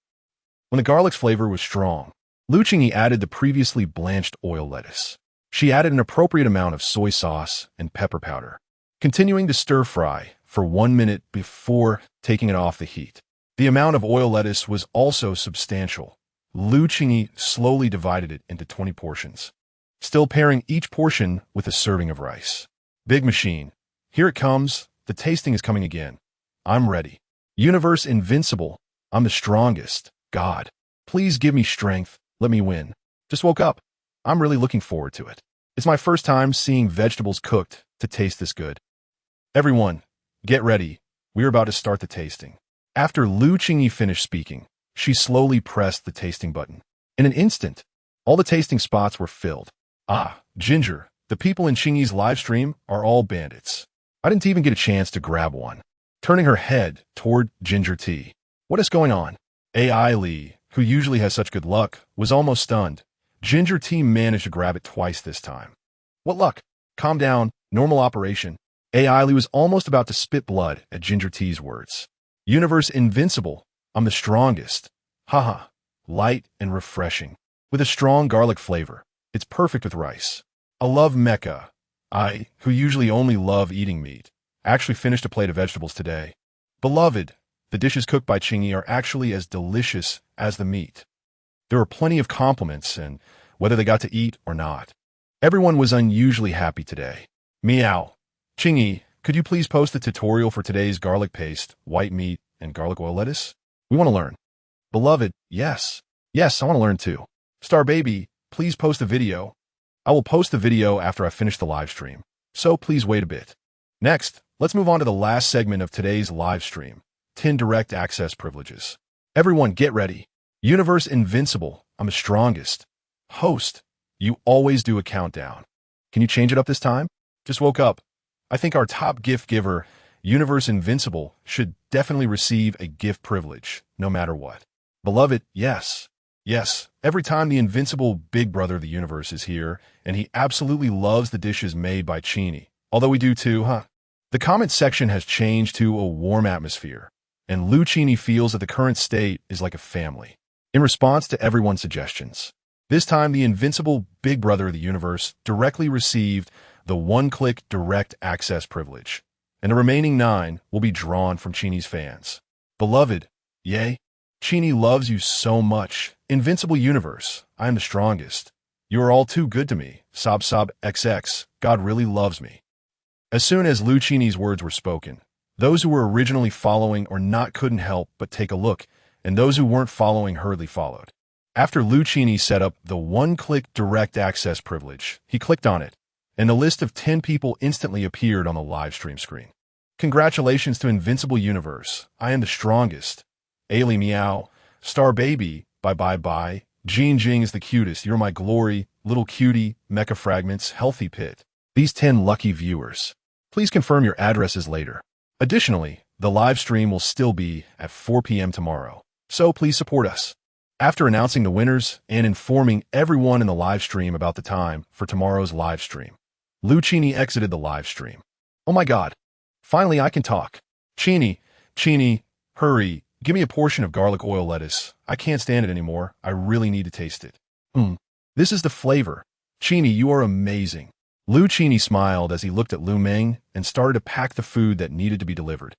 S1: When the garlic's flavor was strong, Lu Qingyi added the previously blanched oil lettuce. She added an appropriate amount of soy sauce and pepper powder, continuing to stir-fry for 1 minute before taking it off the heat. The amount of oil lettuce was also substantial. Lu Qingyi slowly divided it into 20 portions, still pairing each portion with a serving of rice. Big Machine. Here it comes. The tasting is coming again. I'm ready. Universe invincible. I'm the strongest. God, please give me strength. Let me win. Just woke up. I'm really looking forward to it. It's my first time seeing vegetables cooked to taste this good. Everyone, get ready. We're about to start the tasting. After Lu Qingyi finished speaking, she slowly pressed the tasting button. In an instant, all the tasting spots were filled. Ah, Ginger, the people in Qingyi's live stream are all bandits. I didn't even get a chance to grab one. Turning her head toward Ginger T. What is going on? AI Lee, who usually has such good luck, was almost stunned. Ginger T managed to grab it twice this time. What luck? Calm down, normal operation. AI Lee was almost about to spit blood at Ginger T's words. Universe invincible. I'm the strongest. Haha. Light and refreshing. With a strong garlic flavor. It's perfect with rice. I love mecha. I, who usually only love eating meat, actually finished a plate of vegetables today. Beloved, the dishes cooked by Qingyi are actually as delicious as the meat. There were plenty of compliments, and whether they got to eat or not, everyone was unusually happy today. Meow. Qingyi, could you please post the tutorial for today's garlic paste, white meat, and garlic oil lettuce? We want to learn. Beloved, yes. Yes, I want to learn too. Star Baby, please post the video. I will post the video after I finish the live stream, so please wait a bit. Next, let's move on to the last segment of today's live stream, 10 direct access privileges. Everyone get ready. Universe invincible, I'm the strongest. Host, you always do a countdown. Can you change it up this time? Just woke up. I think our top gift giver, Universe Invincible, should definitely receive a gift privilege, no matter what. Beloved, yes. Yes, every time the invincible big brother of the universe is here, and he absolutely loves the dishes made by Qingyi. Although we do too, huh? The comment section has changed to a warm atmosphere, and Lu Qingyi feels that the current state is like a family. In response to everyone's suggestions, this time the invincible big brother of the universe directly received the one-click direct access privilege, and the remaining 9 will be drawn from Qingyi's fans. Beloved, Yay. Qingyi loves you so much. Invincible universe. I am the strongest. You are all too good to me. Sob sob XX. God really loves me. As soon as Lu Qingyi's words were spoken, those who were originally following or not couldn't help but take a look, and those who weren't following hurriedly followed. After Lu Qingyi set up the one-click direct access privilege, he clicked on it, and the list of 10 people instantly appeared on the live stream screen. Congratulations to Invincible Universe. I am the strongest. Ailey Meow. Star Baby. Bye bye bye. Jing Jing is the cutest. You're my glory. Little Cutie. Mecha Fragments. Healthy Pit. These 10 lucky viewers. Please confirm your addresses later. Additionally, the live stream will still be at 4 p.m. tomorrow, so please support us. After announcing the winners and informing everyone in the live stream about the time for tomorrow's live stream, Lu Qingyi exited the live stream. Oh my god. Finally I can talk. Qingyi, hurry, give me a portion of garlic oil lettuce. I can't stand it anymore. I really need to taste it. This is the flavor. Qingyi, you are amazing. Lu Qingyi smiled as he looked at Lu Meng and started to pack the food that needed to be delivered.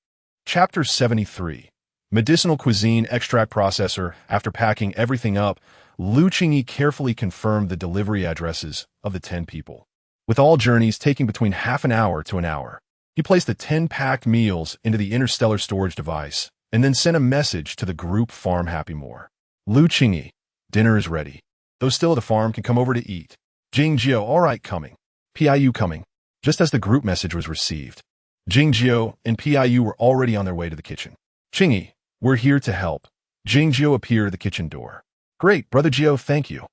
S1: Chapter 73. Medicinal Cuisine Extract Processor. After packing everything up, Lu Qingyi carefully confirmed the delivery addresses of the 10 people, with all journeys taking between half an hour to an hour. He placed the 10 packed meals into the interstellar storage device and then sent a message to the group farm Happy More. Lu Qingyi, dinner is ready. Those still at the farm can come over to eat. Jingjio, all right, coming. Piu coming. Just as the group message was received, Jingjio and Piu were already on their way to the kitchen. Qingyi, we're here to help. Jingjio appeared at the kitchen door. Great, Brother Jio, thank you.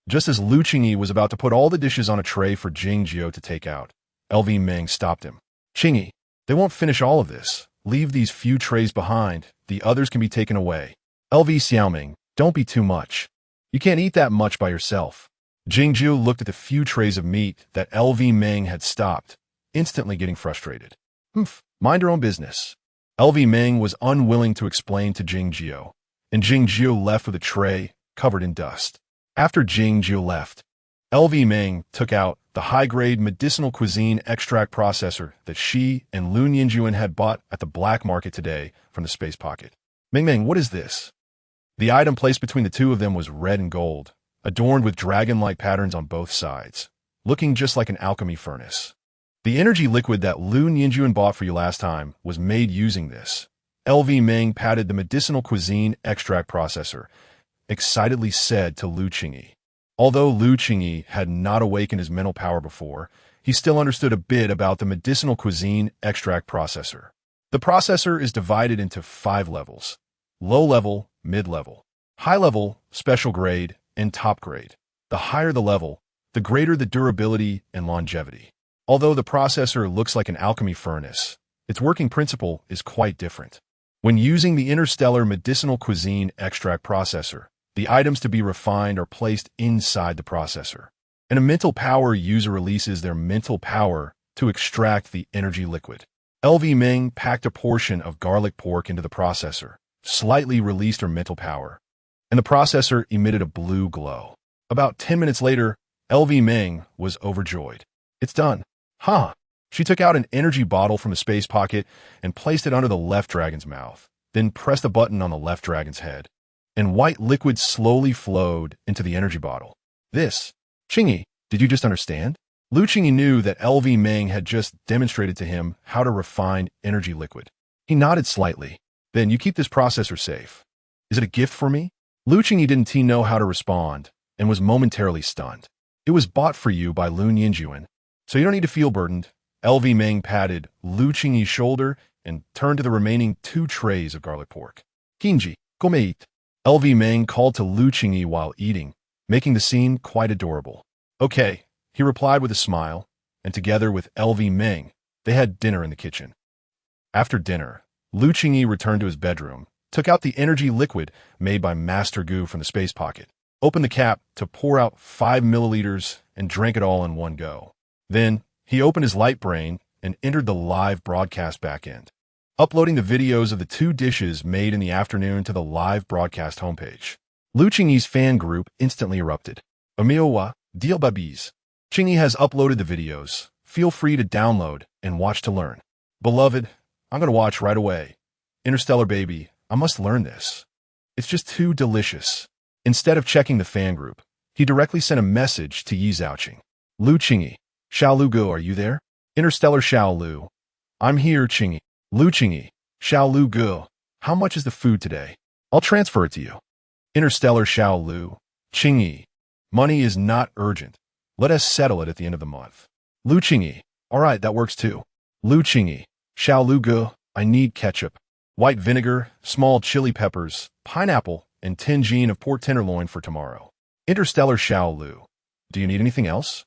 S1: Just as Lu Qingyi was about to put all the dishes on a tray for Jingjio to take out, LV Meng stopped him. Qingyi, they won't finish all of this. Leave these few trays behind. The others can be taken away. LV Xiaoming, don't be too much. You can't eat that much by yourself. Jingjio looked at the few trays of meat that LV Meng had stopped, instantly getting frustrated. Mind your own business. LV Meng was unwilling to explain to Jingjio, and Jingjio left with a tray covered in dust. After Jingjio left, LV Meng took out the high-grade medicinal cuisine extract processor that she and Lu Ninjuan had bought at the black market today from the space pocket. Meng, what is this? The item placed between the two of them was red and gold, adorned with dragon-like patterns on both sides, looking just like an alchemy furnace. The energy liquid that Lu Ninjuan bought for you last time was made using this. LV Meng patted the medicinal cuisine extract processor, excitedly said to Lu Qingyi. Although Lu Qingyi had not awakened his mental power before, he still understood a bit about the medicinal cuisine extract processor. The processor is divided into 5 levels: low level, mid-level, high level, special grade, and top grade. The higher the level, the greater the durability and longevity. Although the processor looks like an alchemy furnace, its working principle is quite different. When using the interstellar medicinal cuisine extract processor, the items to be refined are placed inside the processor, and a mental power user releases their mental power to extract the energy liquid. LV Meng packed a portion of garlic pork into the processor, slightly released her mental power, and the processor emitted a blue glow. About 10 minutes later, LV Meng was overjoyed. It's done. She took out an energy bottle from the space pocket and placed it under the left dragon's mouth, then pressed a button on the left dragon's head, and white liquid slowly flowed into the energy bottle. This. Qingyi, did you just understand? Lu Qingyi knew that LV Meng had just demonstrated to him how to refine energy liquid. He nodded slightly. Then you keep this processor safe. Is it a gift for me? Lu Qingyi didn't know how to respond and was momentarily stunned. It was bought for you by Lu Ninjuan, so you don't need to feel burdened. LV Meng patted Lu Qingyi's shoulder and turned to the remaining 2 trays of garlic pork. Qingyi, come eat. LV Meng called to Lu Qingyi while eating, making the scene quite adorable. Okay, he replied with a smile, and together with LV Meng, they had dinner in the kitchen. After dinner, Lu Qingyi returned to his bedroom, took out the energy liquid made by Master Gu from the space pocket, opened the cap to pour out 5 milliliters and drank it all in one go. Then, he opened his light brain and entered the live broadcast backend, uploading the videos of the 2 dishes made in the afternoon to the live broadcast homepage. Lu Qingyi's fan group instantly erupted. Amiwa, deal babies. Qingyi has uploaded the videos. Feel free to download and watch to learn. Beloved, I'm going to watch right away. Interstellar baby, I must learn this. It's just too delicious. Instead of checking the fan group, he directly sent a message to Yi Zhaoqing. Lu Qingyi. Xiao Lu, are you there? Interstellar Xiao Lu. I'm here, Qingyi. Lu Qingyi. Xiao Lu. How much is the food today? I'll transfer it to you. Interstellar Xiao Lu. Qingyi. Money is not urgent. Let us settle it at the end of the month. Lu Qingyi. All right, that works too. Lu Qingyi. Xiao Lu. I need ketchup, white vinegar, small chili peppers, pineapple, and 10 gene of pork tenderloin for tomorrow. Interstellar Xiao Lu. Do you need anything else?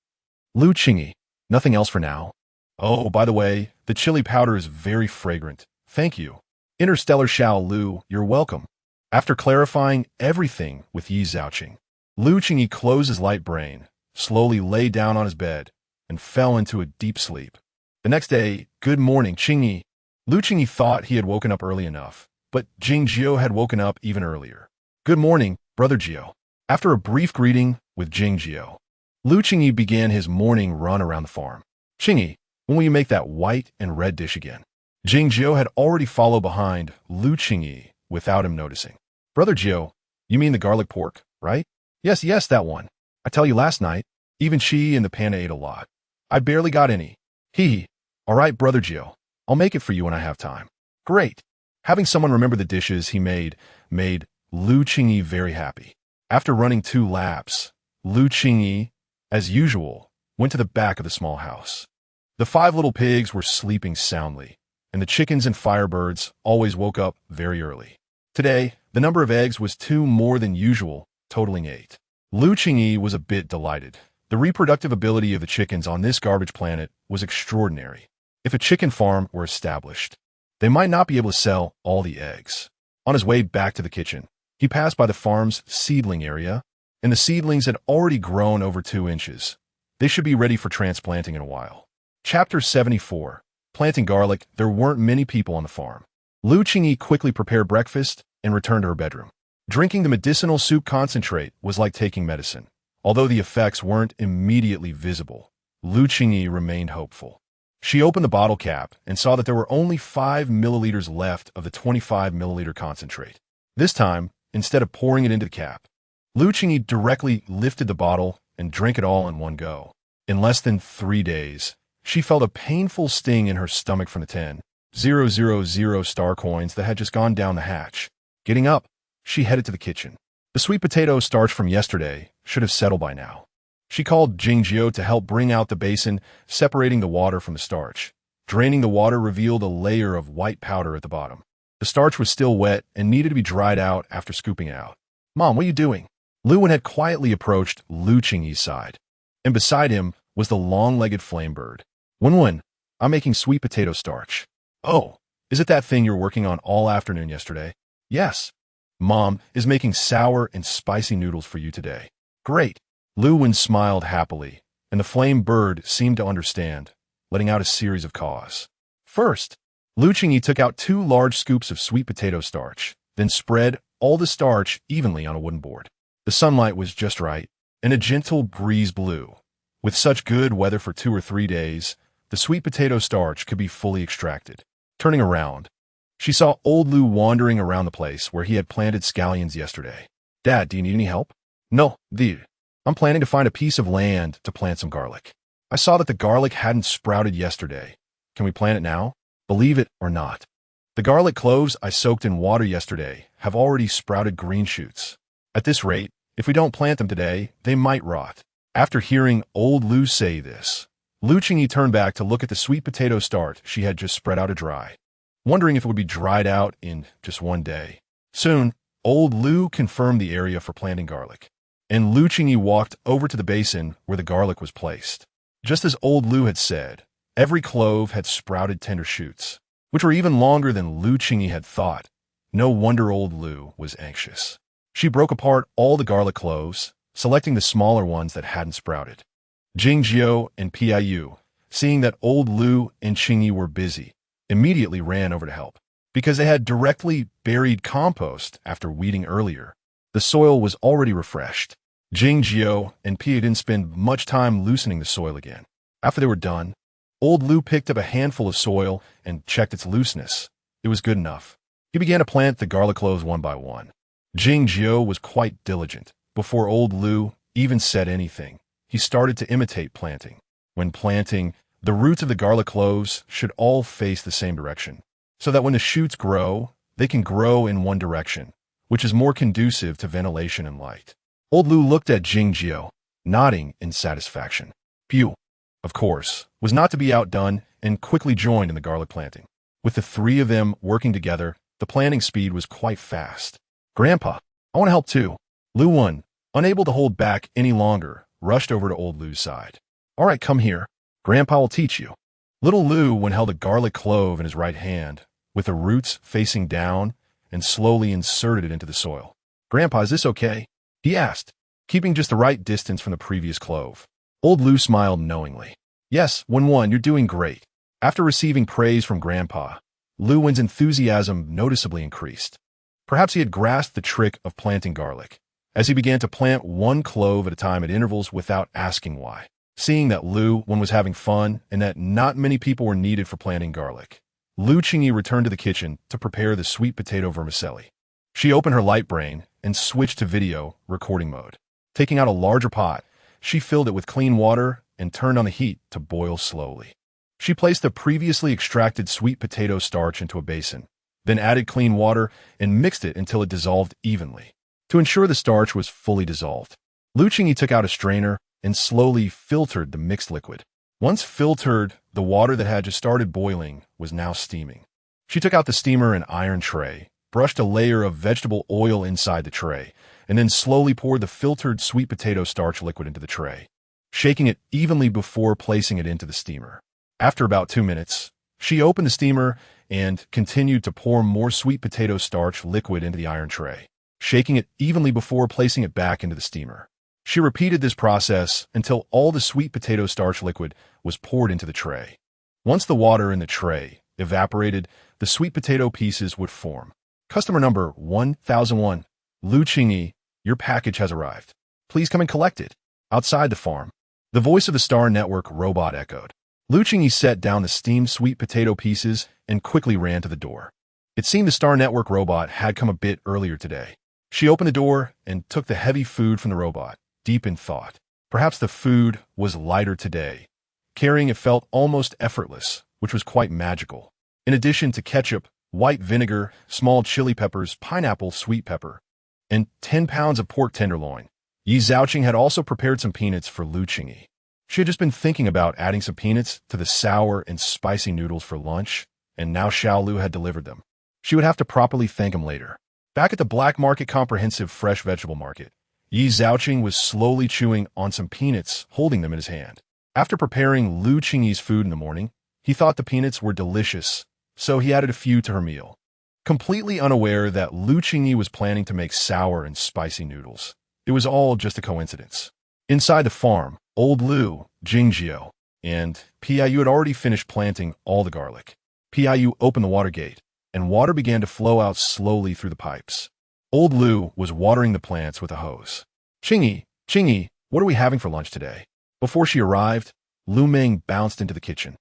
S1: Lu Qingyi. Nothing else for now. Oh, by the way, the chili powder is very fragrant. Thank you. Interstellar Xiao Lu, you're welcome. After clarifying everything with Yi Zhaoqing, Lu Qingyi closed his light brain, slowly lay down on his bed, and fell into a deep sleep. The next day, good morning, Qingyi. Lu Qingyi thought he had woken up early enough, but Jing Jiao had woken up even earlier. Good morning, Brother Jiao. After a brief greeting with Jing Jiao, Lu Qingyi began his morning run around the farm. Qingyi, when will you make that white and red dish again? Jing Jiao had already followed behind Lu Qingyi without him noticing. Brother Jiao, you mean the garlic pork, right? Yes, that one. I tell you last night, even she and the panda ate a lot. I barely got any. Hee. All right, Brother Jiao. I'll make it for you when I have time. Great. Having someone remember the dishes he made Lu Qingyi very happy. After running 2 laps, Lu Qingyi, as usual, went to the back of the small house. The 5 little pigs were sleeping soundly, and the chickens and firebirds always woke up very early. Today, the number of eggs was 2 more than usual, totaling 8. Lu Qingyi was a bit delighted. The reproductive ability of the chickens on this garbage planet was extraordinary. If a chicken farm were established, they might not be able to sell all the eggs. On his way back to the kitchen, he passed by the farm's seedling area, and the seedlings had already grown over 2 inches. They should be ready for transplanting in a while. Chapter 74. Planting garlic. There weren't many people on the farm. Lu Qingyi quickly prepared breakfast and returned to her bedroom. Drinking the medicinal soup concentrate was like taking medicine. Although the effects weren't immediately visible, Lu Qingyi remained hopeful. She opened the bottle cap and saw that there were only 5 milliliters left of the 25 milliliter concentrate. This time, instead of pouring it into the cap, Lu Qingyi directly lifted the bottle and drank it all in one go. In less than 3 days, she felt a painful sting in her stomach from the 10,000 star coins that had just gone down the hatch. Getting up, she headed to the kitchen. The sweet potato starch from yesterday should have settled by now. She called Jing Jiao to help bring out the basin, separating the water from the starch. Draining the water revealed a layer of white powder at the bottom. The starch was still wet and needed to be dried out after scooping it out. Mom, what are you doing? Lu had quietly approached Lu Qingyi's side, and beside him was the long-legged flame bird. Wen, I'm making sweet potato starch. Oh, is it that thing you were working on all afternoon yesterday? Yes. Mom is making sour and spicy noodles for you today. Great. Lu smiled happily, and the flame bird seemed to understand, letting out a series of caws. First, Lu Qingyi took out 2 large scoops of sweet potato starch, then spread all the starch evenly on a wooden board. The sunlight was just right, and a gentle breeze blew. With such good weather for 2 or 3 days, the sweet potato starch could be fully extracted. Turning around, she saw old Lu wandering around the place where he had planted scallions yesterday. Dad, do you need any help? No, I'm planning to find a piece of land to plant some garlic. I saw that the garlic hadn't sprouted yesterday. Can we plant it now? Believe it or not, the garlic cloves I soaked in water yesterday have already sprouted green shoots. At this rate, if we don't plant them today, they might rot. After hearing old Lu say this, Lu Qingyi turned back to look at the sweet potato starch she had just spread out to dry, wondering if it would be dried out in just 1 day. Soon, old Lu confirmed the area for planting garlic, and Lu Qingyi walked over to the basin where the garlic was placed. Just as old Lu had said, every clove had sprouted tender shoots, which were even longer than Lu Qingyi had thought. No wonder old Lu was anxious. She broke apart all the garlic cloves, selecting the smaller ones that hadn't sprouted. Jing Jiao and Piu, seeing that old Lu and Qingyi were busy, immediately ran over to help. Because they had directly buried compost after weeding earlier, the soil was already refreshed. Jing Jiao and Piu didn't spend much time loosening the soil again. After they were done, old Lu picked up a handful of soil and checked its looseness. It was good enough. He began to plant the garlic cloves one by one. Qingyi was quite diligent. Before old Lu even said anything, he started to imitate planting. When planting, the roots of the garlic cloves should all face the same direction, so that when the shoots grow, they can grow in one direction, which is more conducive to ventilation and light. Old Lu looked at Qingyi, nodding in satisfaction. Pew, of course, was not to be outdone and quickly joined in the garlic planting. With the three of them working together, the planting speed was quite fast. Grandpa, I want to help too. Lu Wen, unable to hold back any longer, rushed over to old Lu's side. All right, come here. Grandpa will teach you. Little Lu Wen held a garlic clove in his right hand, with the roots facing down, and slowly inserted it into the soil. Grandpa, is this okay? He asked, keeping just the right distance from the previous clove. Old Lu smiled knowingly. Yes, Wen, you're doing great. After receiving praise from Grandpa, Lu Wen's enthusiasm noticeably increased. Perhaps he had grasped the trick of planting garlic, as he began to plant one clove at a time at intervals without asking why. Seeing that Lu Wen was having fun and that not many people were needed for planting garlic, Qingyi returned to the kitchen to prepare the sweet potato vermicelli. She opened her light brain and switched to video recording mode. Taking out a larger pot, she filled it with clean water and turned on the heat to boil slowly. She placed the previously extracted sweet potato starch into a basin, then added clean water and mixed it until it dissolved evenly. To ensure the starch was fully dissolved, Qingyi took out a strainer and slowly filtered the mixed liquid. Once filtered, the water that had just started boiling was now steaming. She took out the steamer and iron tray, brushed a layer of vegetable oil inside the tray, and then slowly poured the filtered sweet potato starch liquid into the tray, shaking it evenly before placing it into the steamer. After about 2 minutes, she opened the steamer and continued to pour more sweet potato starch liquid into the iron tray, shaking it evenly before placing it back into the steamer. She repeated this process until all the sweet potato starch liquid was poured into the tray. Once the water in the tray evaporated, the sweet potato pieces would form. Customer number 1001, Qingyi, your package has arrived. Please come and collect it. Outside the farm, the voice of the Star Network robot echoed. Qingyi set down the steamed sweet potato pieces and quickly ran to the door. It seemed the Star Network robot had come a bit earlier today. She opened the door and took the heavy food from the robot, deep in thought. Perhaps the food was lighter today. Carrying it felt almost effortless, which was quite magical. In addition to ketchup, white vinegar, small chili peppers, pineapple, sweet pepper, and 10 pounds of pork tenderloin, Yi Zhaoqing had also prepared some peanuts for Qingyi. She had just been thinking about adding some peanuts to the sour and spicy noodles for lunch, and now Xiao Lu had delivered them. She would have to properly thank him later. Back at the Black Market Comprehensive Fresh Vegetable Market, Yi Zhaoqing was slowly chewing on some peanuts, holding them in his hand. After preparing Qingyi's food in the morning, he thought the peanuts were delicious, so he added a few to her meal. Completely unaware that Qingyi was planning to make sour and spicy noodles. It was all just a coincidence. Inside the farm, old Lu, Qingyi, and Piu had already finished planting all the garlic. Piu opened the water gate, and water began to flow out slowly through the pipes. Old Lu was watering the plants with a hose. Qingyi, what are we having for lunch today? Before she arrived, Lu Meng bounced into the kitchen.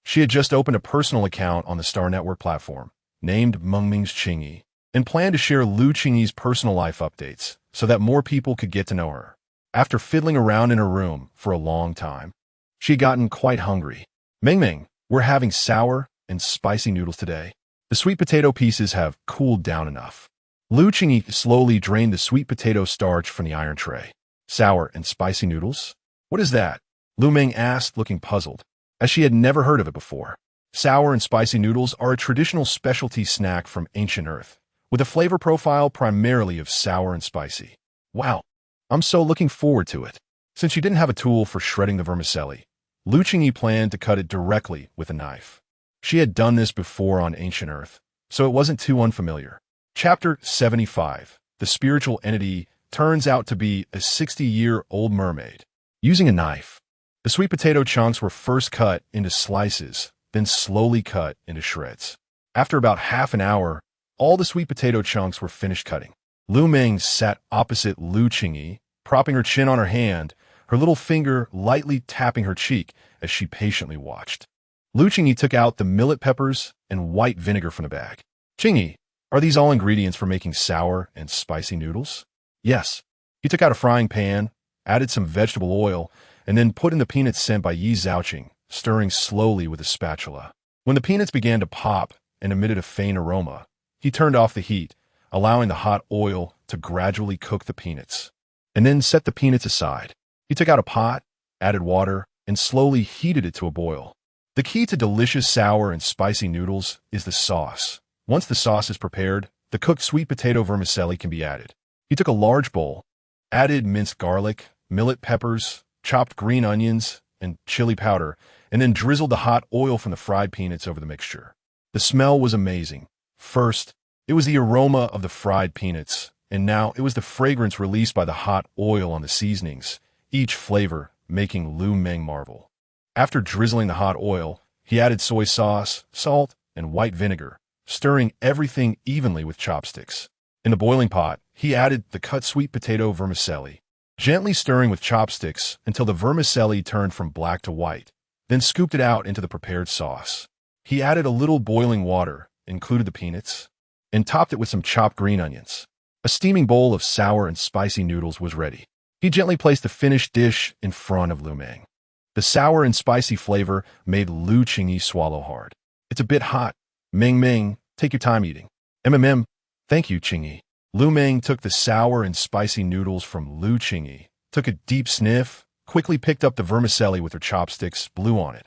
S1: She had just opened a personal account on the Star Network platform, named Mengming's Qingyi, and planned to share Qingyi's personal life updates so that more people could get to know her. After fiddling around in her room for a long time, she had gotten quite hungry. Mengming, we're having sour and spicy noodles today. The sweet potato pieces have cooled down enough. Qingyi slowly drained the sweet potato starch from the iron tray. Sour and spicy noodles? What is that? Lu Meng asked, looking puzzled, as she had never heard of it before. Sour and spicy noodles are a traditional specialty snack from ancient Earth, with a flavor profile primarily of sour and spicy. Wow, I'm so looking forward to it. Since she didn't have a tool for shredding the vermicelli, Qingyi planned to cut it directly with a knife. She had done this before on ancient Earth, so it wasn't too unfamiliar. Chapter 75. The spiritual entity turns out to be a 60-year-old mermaid. Using a knife, the sweet potato chunks were first cut into slices, then slowly cut into shreds. After about half an hour, all the sweet potato chunks were finished cutting. Lu Meng sat opposite Qingyi, propping her chin on her hand, her little finger lightly tapping her cheek as she patiently watched. Qingyi took out the millet peppers and white vinegar from the bag. Qingyi, Are these all ingredients for making sour and spicy noodles? Yes. He took out a frying pan, added some vegetable oil, and then put in the peanuts sent by Yi Zhaoqing, stirring slowly with a spatula. When the peanuts began to pop and emitted a faint aroma, he turned off the heat, allowing the hot oil to gradually cook the peanuts, and then set the peanuts aside. He took out a pot, added water, and slowly heated it to a boil. The key to delicious sour and spicy noodles is the sauce. Once the sauce is prepared, the cooked sweet potato vermicelli can be added. He took a large bowl, added minced garlic, millet peppers, chopped green onions, and chili powder, and then drizzled the hot oil from the fried peanuts over the mixture. The smell was amazing. First, it was the aroma of the fried peanuts, and now it was the fragrance released by the hot oil on the seasonings, each flavor making Lu Meng marvel. After drizzling the hot oil, he added soy sauce, salt, and white vinegar, stirring everything evenly with chopsticks. In the boiling pot, he added the cut sweet potato vermicelli, gently stirring with chopsticks until the vermicelli turned from black to white, then scooped it out into the prepared sauce. He added a little boiling water, included the peanuts, and topped it with some chopped green onions. A steaming bowl of sour and spicy noodles was ready. He gently placed the finished dish in front of Lu Meng. The sour and spicy flavor made Lu Qingyi swallow hard. It's a bit hot. Meng, take your time eating. Thank you, Qingyi. Lu Meng took the sour and spicy noodles from Lu Qingyi, took a deep sniff, quickly picked up the vermicelli with her chopsticks, blew on it,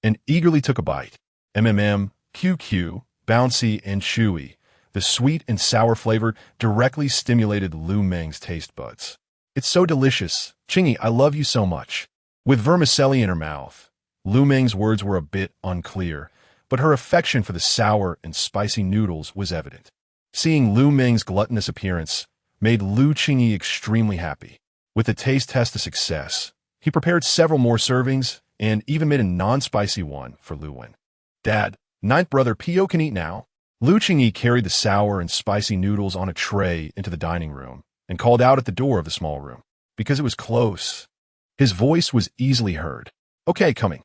S1: and eagerly took a bite. QQ, bouncy and chewy. The sweet and sour flavor directly stimulated Lu Meng's taste buds. It's so delicious. Qingyi, I love you so much. With vermicelli in her mouth, Lu Meng's words were a bit unclear, but her affection for the sour and spicy noodles was evident. Seeing Lu Meng's gluttonous appearance made Lu Qingyi extremely happy. With the taste test a success, he prepared several more servings and even made a non-spicy one for Lu Wen. Dad, ninth brother Po can eat now. Lu Qingyi carried the sour and spicy noodles on a tray into the dining room and called out at the door of the small room. Because it was close, his voice was easily heard. Okay, coming.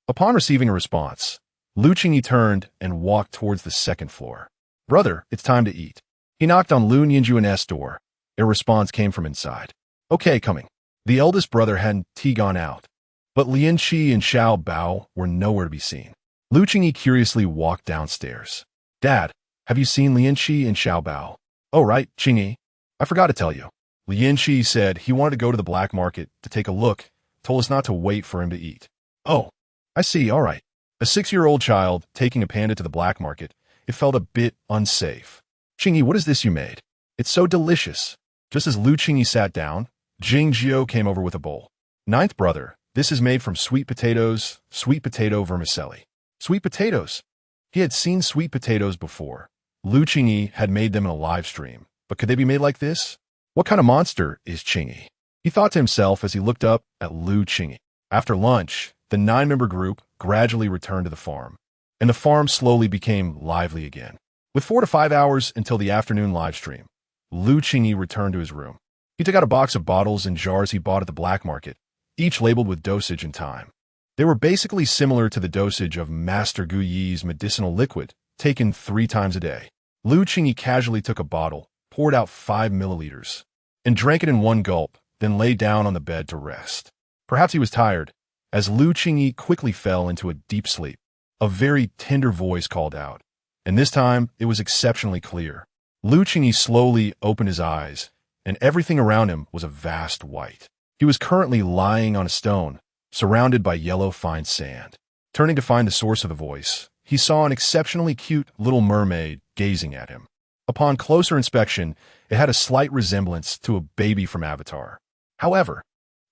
S1: Upon receiving a response, Lu Qingyi turned and walked towards the second floor. Brother, it's time to eat. He knocked on Lu Nianjuan's door. A response came from inside. Okay, coming. The eldest brother hadn't gone out, but Lian Qi and Xiao Bao were nowhere to be seen. Lu Qingyi curiously walked downstairs. Dad, have you seen Lian Qi and Xiao Bao? Oh, right, Qingyi. I forgot to tell you. Lian Qi said he wanted to go to the black market to take a look, told us not to wait for him to eat. Oh, I see, all right. A 6-year-old child taking a panda to the black market, it felt a bit unsafe. Qingyi, what is this you made? It's so delicious. Just as Lu Qingyi sat down, Jing Jiao came over with a bowl. Ninth brother, this is made from sweet potatoes, sweet potato vermicelli. Sweet potatoes. He had seen sweet potatoes before. Lu Qingyi had made them in a live stream, but could they be made like this? What kind of monster is Qingyi? He thought to himself as he looked up at Lu Qingyi. After lunch, the 9-member group gradually returned to the farm, and the farm slowly became lively again. With 4 to 5 hours until the afternoon live stream, Lu Qingyi returned to his room. He took out a box of bottles and jars he bought at the black market, each labeled with dosage and time. They were basically similar to the dosage of Master Gu Yi's medicinal liquid, taken 3 times a day. Lu Qingyi casually took a bottle, poured out 5 milliliters, and drank it in one gulp, then lay down on the bed to rest. Perhaps he was tired, as Lu Qingyi quickly fell into a deep sleep. A very tender voice called out, and this time it was exceptionally clear. Lu Qingyi slowly opened his eyes, and everything around him was a vast white. He was currently lying on a stone, surrounded by yellow fine sand. Turning to find the source of the voice, he saw an exceptionally cute little mermaid gazing at him. Upon closer inspection, it had a slight resemblance to a baby from Avatar. However,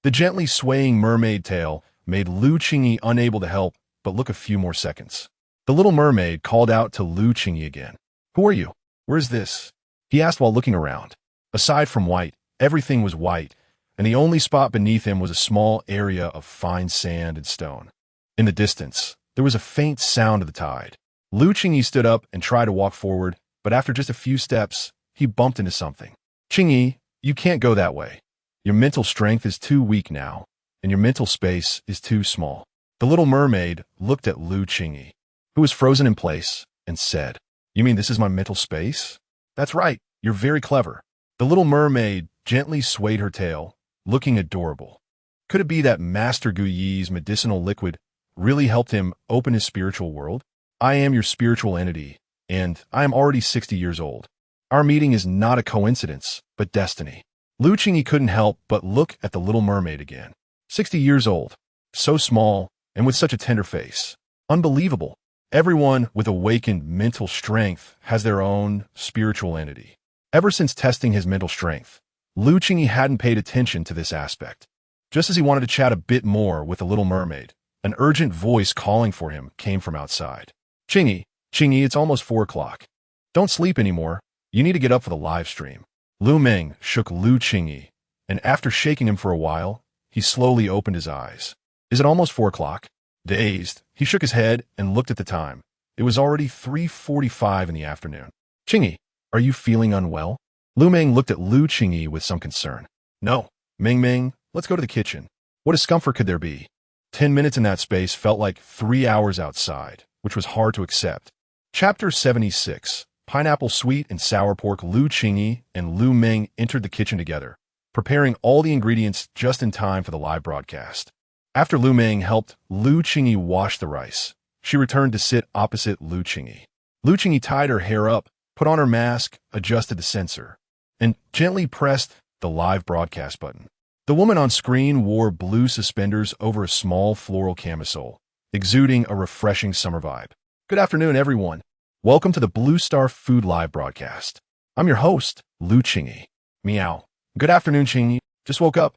S1: the gently swaying mermaid tail made Lu Qingyi unable to help but look a few more seconds. The little mermaid called out to Lu Qingyi again. Who are you? Where's this? He asked while looking around. Aside from white, everything was white, and the only spot beneath him was a small area of fine sand and stone. In the distance, there was a faint sound of the tide. Lu Qingyi stood up and tried to walk forward, but after just a few steps, he bumped into something. Qingyi, you can't go that way. Your mental strength is too weak now, and your mental space is too small. The little mermaid looked at Lu Qingyi, who was frozen in place, and said, You mean this is my mental space? That's right, you're very clever. The little mermaid gently swayed her tail, looking adorable. Could it be that Master Qingyi's medicinal liquid really helped him open his spiritual world? I am your spiritual entity, and I am already 60 years old. Our meeting is not a coincidence, but destiny. Qingyi couldn't help but look at the little mermaid again. 60 years old, so small, and with such a tender face. Unbelievable. Everyone with awakened mental strength has their own spiritual entity. Ever since testing his mental strength, Qingyi hadn't paid attention to this aspect. Just as he wanted to chat a bit more with the little mermaid, an urgent voice calling for him came from outside. Qingyi, it's almost 4 o'clock. Don't sleep anymore. You need to get up for the live stream. Lu Meng shook Qingyi, and after shaking him for a while, he slowly opened his eyes. Is it almost 4 o'clock? Dazed, he shook his head and looked at the time. It was already 3:45 in the afternoon. Qingyi, are you feeling unwell? Lu Meng looked at Qingyi with some concern. No, Meng, let's go to the kitchen. What discomfort could there be? 10 minutes in that space felt like 3 hours outside, which was hard to accept. Chapter 76. Pineapple sweet and sour pork. Qingyi and Lu Meng entered the kitchen together, preparing all the ingredients just in time for the live broadcast. After Lu Meng helped Qingyi wash the rice, she returned to sit opposite Qingyi. Qingyi tied her hair up, put on her mask, adjusted the sensor, and gently pressed the live broadcast button. The woman on screen wore blue suspenders over a small floral camisole, exuding a refreshing summer vibe. Good afternoon, everyone. Welcome to the Blue Star Food Live broadcast. I'm your host, Qingyi. Meow. Good afternoon, Qingyi. Just woke up.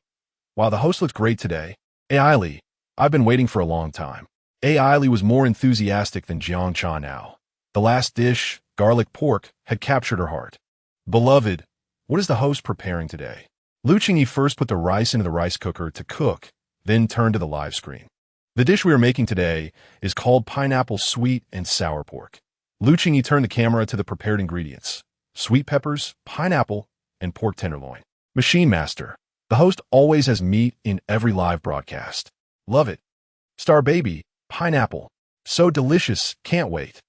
S1: Wow, the host looks great today. Li, I've been waiting for a long time. Li was more enthusiastic than Jiang Cha now. The last dish, garlic pork, had captured her heart. Beloved, what is the host preparing today? Qingyi first put the rice into the rice cooker to cook, then turned to the live screen. The dish we are making today is called pineapple sweet and sour pork. Qingyi turned the camera to the prepared ingredients: sweet peppers, pineapple, and pork tenderloin. Machine Master. The host always has meat in every live broadcast. Love it. Star Baby, pineapple. So delicious, can't wait.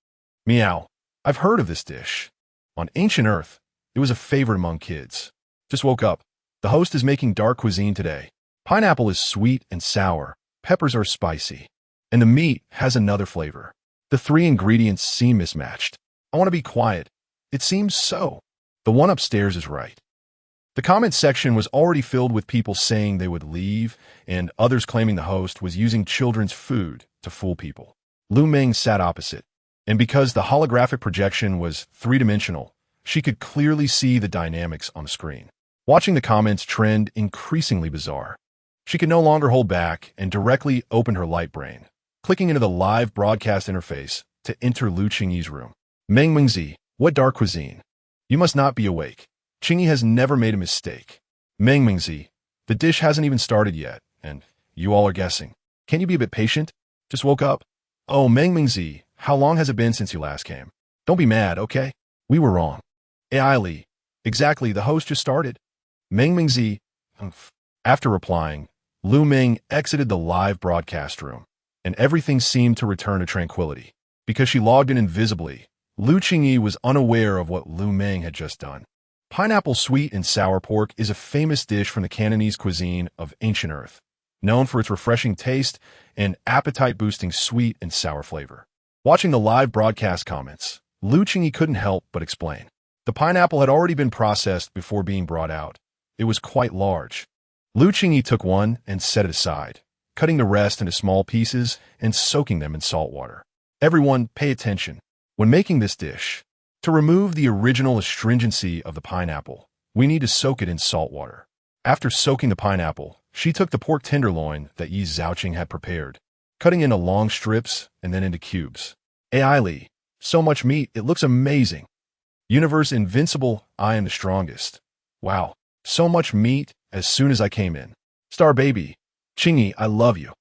S1: Meow. I've heard of this dish. On ancient Earth, it was a favorite among kids. Just woke up. The host is making dark cuisine today. Pineapple is sweet and sour, peppers are spicy, and the meat has another flavor. The 3 ingredients seem mismatched. I want to be quiet. It seems so. The one upstairs is right. The comment section was already filled with people saying they would leave, and others claiming the host was using children's food to fool people. Lu Meng sat opposite, and because the holographic projection was 3-dimensional, she could clearly see the dynamics on the screen. Watching the comments trend increasingly bizarre, she could no longer hold back and directly opened her light brain, clicking into the live broadcast interface to enter Qingyi's room. Mengzi, what dark cuisine? You must not be awake. Qingyi has never made a mistake. Mengzi, the dish hasn't even started yet, and you all are guessing. Can you be a bit patient? Just woke up. Oh, Mengzi, how long has it been since you last came? Don't be mad, okay? We were wrong. Li, exactly, the host just started. Mengzi. After replying, Lu Meng exited the live broadcast room, and everything seemed to return to tranquility. Because she logged in invisibly, Qingyi was unaware of what Lu Meng had just done. Pineapple sweet and sour pork is a famous dish from the Cantonese cuisine of ancient Earth, known for its refreshing taste and appetite-boosting sweet and sour flavor. Watching the live broadcast comments, Qingyi couldn't help but explain. The pineapple had already been processed before being brought out. It was quite large. Qingyi took one and set it aside, cutting the rest into small pieces and soaking them in salt water. Everyone, pay attention. When making this dish, to remove the original astringency of the pineapple, we need to soak it in salt water. After soaking the pineapple, she took the pork tenderloin that Yi Zhaoqing had prepared, cutting into long strips and then into cubes. Li, so much meat, it looks amazing. Universe invincible, I am the strongest. Wow, so much meat as soon as I came in. Star Baby, Qingyi, I love you.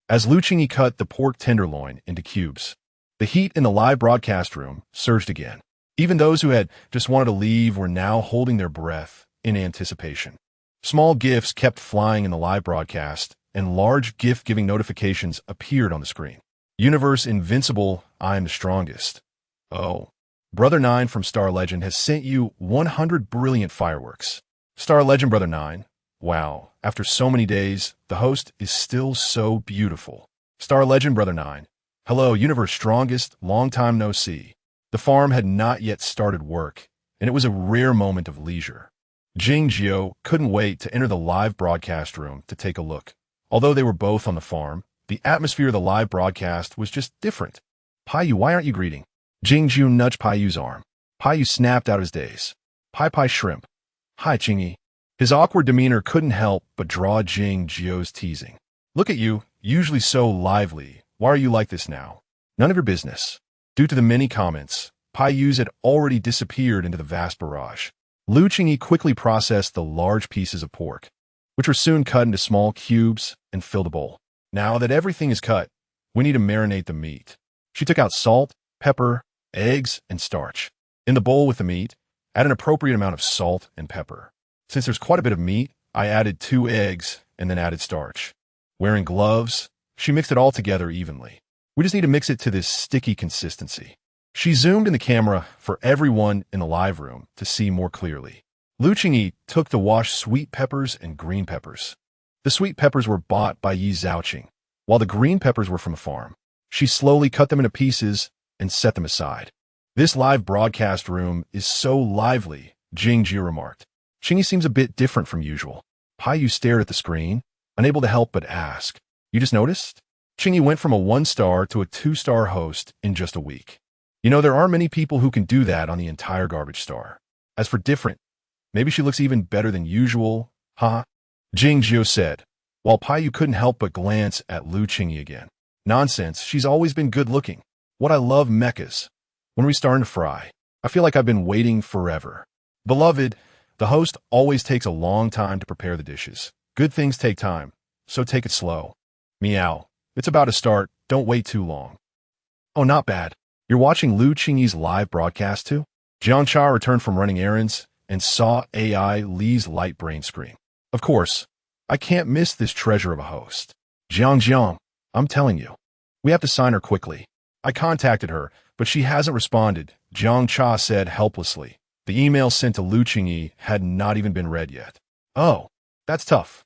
S1: As Qingyi cut the pork tenderloin into cubes, the heat in the live broadcast room surged again. Even those who had just wanted to leave were now holding their breath in anticipation. Small GIFs kept flying in the live broadcast, and large GIF-giving notifications appeared on the screen. Universe invincible, I am the strongest. Oh, Brother 9 from Star Legend has sent you 100 brilliant fireworks. Star Legend Brother 9. Wow, after so many days, the host is still so beautiful. Star Legend Brother 9. Hello, Universe Strongest, long time no see. The farm had not yet started work, and it was a rare moment of leisure. Qingyi couldn't wait to enter the live broadcast room to take a look. Although they were both on the farm, the atmosphere of the live broadcast was just different. Paiyu, why aren't you greeting? Qingyi nudged Paiyu's arm. Paiyu snapped out his daze. Pai shrimp. Hi, Qingyi. His awkward demeanor couldn't help but draw Qingyi's teasing. Look at you, usually so lively. Why are you like this now? None of your business. Due to the many comments, Paiyu's had already disappeared into the vast barrage. Qingyi quickly processed the large pieces of pork, which were soon cut into small cubes and filled a bowl. Now that everything is cut, we need to marinate the meat. She took out salt, pepper, eggs, and starch. In the bowl with the meat, add an appropriate amount of salt and pepper. Since there's quite a bit of meat, I added 2 eggs and then added starch. Wearing gloves, she mixed it all together evenly. We just need to mix it to this sticky consistency. She zoomed in the camera for everyone in the live room to see more clearly. Qingyi took the washed sweet peppers and green peppers. The sweet peppers were bought by Yi Zhaoqing, while the green peppers were from the farm. She slowly cut them into pieces and set them aside. This live broadcast room is so lively, Qingyi remarked. Qingyi seems a bit different from usual. Paiyu stared at the screen, unable to help but ask, "You just noticed?" Qingyi went from a 1-star to a 2-star host in just a week. You know, there aren't many people who can do that on the entire garbage star. As for different, maybe she looks even better than usual, huh? Qingyi said, while Paiyu couldn't help but glance at Qingyi again. Nonsense, she's always been good-looking. What I love mechas. When are we starting to fry? I feel like I've been waiting forever. Beloved, the host always takes a long time to prepare the dishes. Good things take time, so take it slow. Meow. It's about to start, don't wait too long. Oh, not bad. You're watching Qingyi's live broadcast too? Jiangcha returned from running errands and saw AI Li's light brain scream. Of course, I can't miss this treasure of a host. Jiang, I'm telling you, we have to sign her quickly. I contacted her, but she hasn't responded, Jiangcha said helplessly. The email sent to Qingyi had not even been read yet. Oh, that's tough.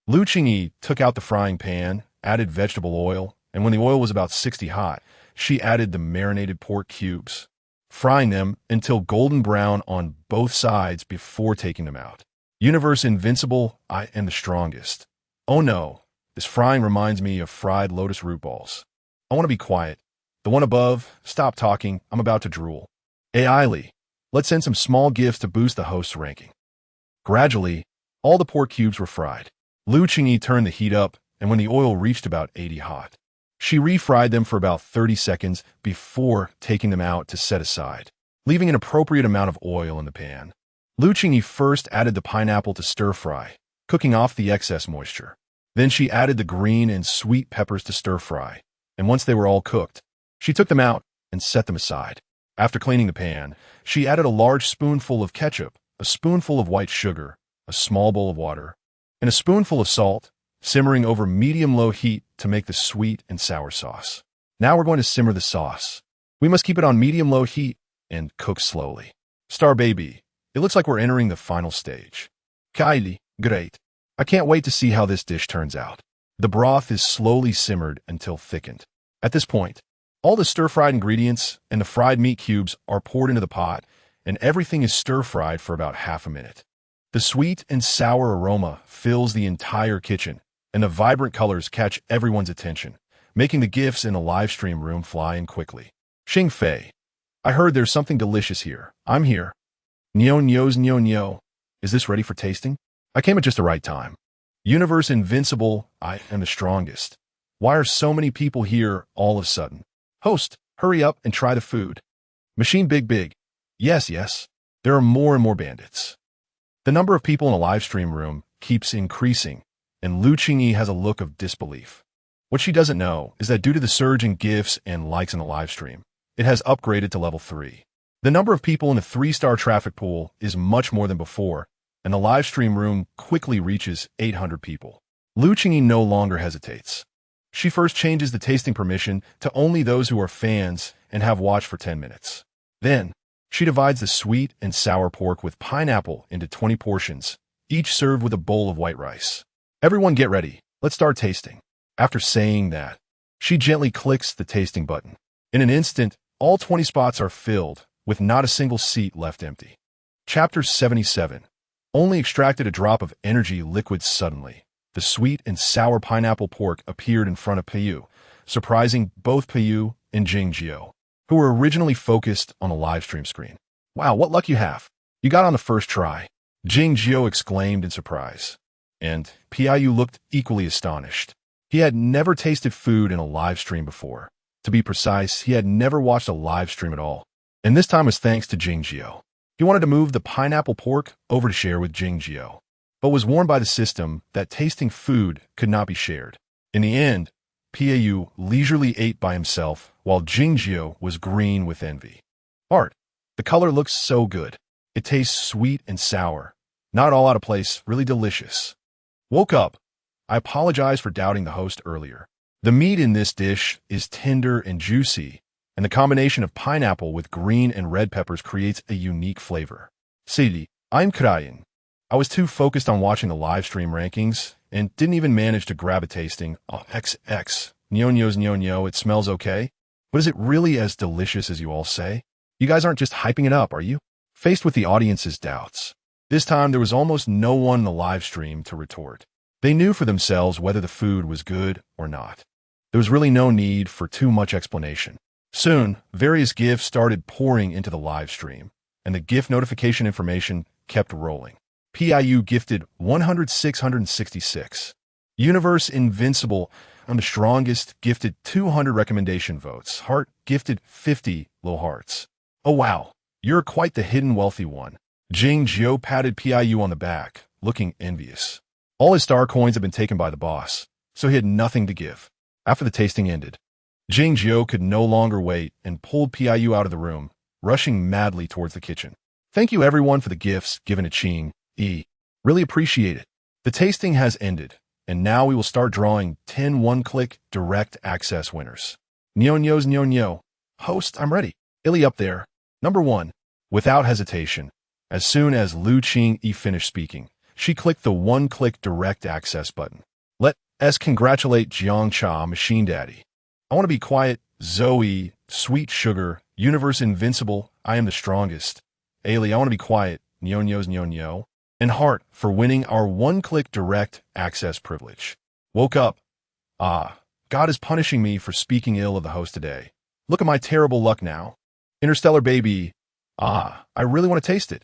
S1: Qingyi took out the frying pan, added vegetable oil, and when the oil was about 60 hot, she added the marinated pork cubes, frying them until golden brown on both sides before taking them out. Universe Invincible, I am the strongest. Oh no, this frying reminds me of fried lotus root balls. I want to be quiet. The one above, stop talking, I'm about to drool. AI Li, let's send some small gifts to boost the host's ranking. Gradually, all the pork cubes were fried. Qingyi turned the heat up, and when the oil reached about 80 hot, she refried them for about 30 seconds before taking them out to set aside, leaving an appropriate amount of oil in the pan. Qingyi first added the pineapple to stir-fry, cooking off the excess moisture. Then she added the green and sweet peppers to stir-fry, and once they were all cooked, she took them out and set them aside. After cleaning the pan, she added a large spoonful of ketchup, a spoonful of white sugar, a small bowl of water, and a spoonful of salt, simmering over medium-low heat to make the sweet and sour sauce. Now we're going to simmer the sauce. We must keep it on medium-low heat and cook slowly. Star Baby, it looks like we're entering the final stage. Kylie, great. I can't wait to see how this dish turns out. The broth is slowly simmered until thickened. At this point, all the stir-fried ingredients and the fried meat cubes are poured into the pot, and everything is stir-fried for about half a minute. The sweet and sour aroma fills the entire kitchen, and the vibrant colors catch everyone's attention, making the gifts in the live stream room fly in quickly. Xing Fei, I heard there's something delicious here. I'm here. Nyo. Is this ready for tasting? I came at just the right time. Universe Invincible, I am the strongest. Why are so many people here all of a sudden? Host, hurry up and try the food. Machine Big. Yes. There are more and more bandits. The number of people in a live stream room keeps increasing, and Qingyi has a look of disbelief. What she doesn't know is that due to the surge in gifts and likes in the live stream, it has upgraded to level 3. The number of people in the 3-star traffic pool is much more than before, and the live stream room quickly reaches 800 people. Qingyi no longer hesitates. She first changes the tasting permission to only those who are fans and have watched for 10 minutes. Then, She divides the sweet and sour pork with pineapple into 20 portions, each served with a bowl of white rice. Everyone get ready. Let's start tasting. After saying that, she gently clicks the tasting button. In an instant, all 20 spots are filled, with not a single seat left empty. Chapter 77. Only extracted a drop of energy liquid suddenly. The sweet and sour pineapple pork appeared in front of Pu, surprising both Pu and Qingyi, who were originally focused on the livestream screen. Wow, what luck you have. You got on the first try. Qingyi exclaimed in surprise. And Pu looked equally astonished. He had never tasted food in a live stream before. To be precise, he had never watched a live stream at all. And this time was thanks to Qingyi. He wanted to move the pineapple pork over to share with Qingyi, but was warned by the system that tasting food could not be shared. In the end, Pu leisurely ate by himself, while Qingyi was green with envy. Art. The color looks so good. It tastes sweet and sour. Not all out of place, really delicious. Woke up. I apologize for doubting the host earlier. The meat in this dish is tender and juicy, and the combination of pineapple with green and red peppers creates a unique flavor. Sadie, I'm crying. I was too focused on watching the live stream rankings and didn't even manage to grab a tasting. Oh, XX. Nyonyo, it smells okay. But is it really as delicious as you all say? You guys aren't just hyping it up, are you? Faced with the audience's doubts. This time there was almost no one in the live stream to retort. They knew for themselves whether the food was good or not. There was really no need for too much explanation. Soon, various gifts started pouring into the live stream, and the gift notification information kept rolling. Pu gifted 100,666. Universe Invincible, I'm the strongest, gifted 200 recommendation votes. Heart gifted 50 little hearts. Oh wow, you're quite the hidden wealthy one. Qingyi patted Pu on the back, looking envious. All his star coins had been taken by the boss, so he had nothing to give. After the tasting ended, Qingyi could no longer wait and pulled Pu out of the room, rushing madly towards the kitchen. Thank you everyone for the gifts given to Qingyi. Really appreciate it. The tasting has ended, and now we will start drawing 10 one-click direct access winners. Nyonyo. Host, I'm ready. Illy up there. Number 1. Without hesitation, as soon as Lu Qingyi finished speaking, she clicked the one-click direct access button. Let's congratulate Jiangcha Machine Daddy. I want to be quiet, Zoe, Sweet Sugar, Universe Invincible, I am the strongest. Ailey, I want to be quiet, Nyonyo, and Heart for winning our one-click direct access privilege. Woke up. Ah, God is punishing me for speaking ill of the host today. Look at my terrible luck now. Interstellar Baby. Ah, I really want to taste it.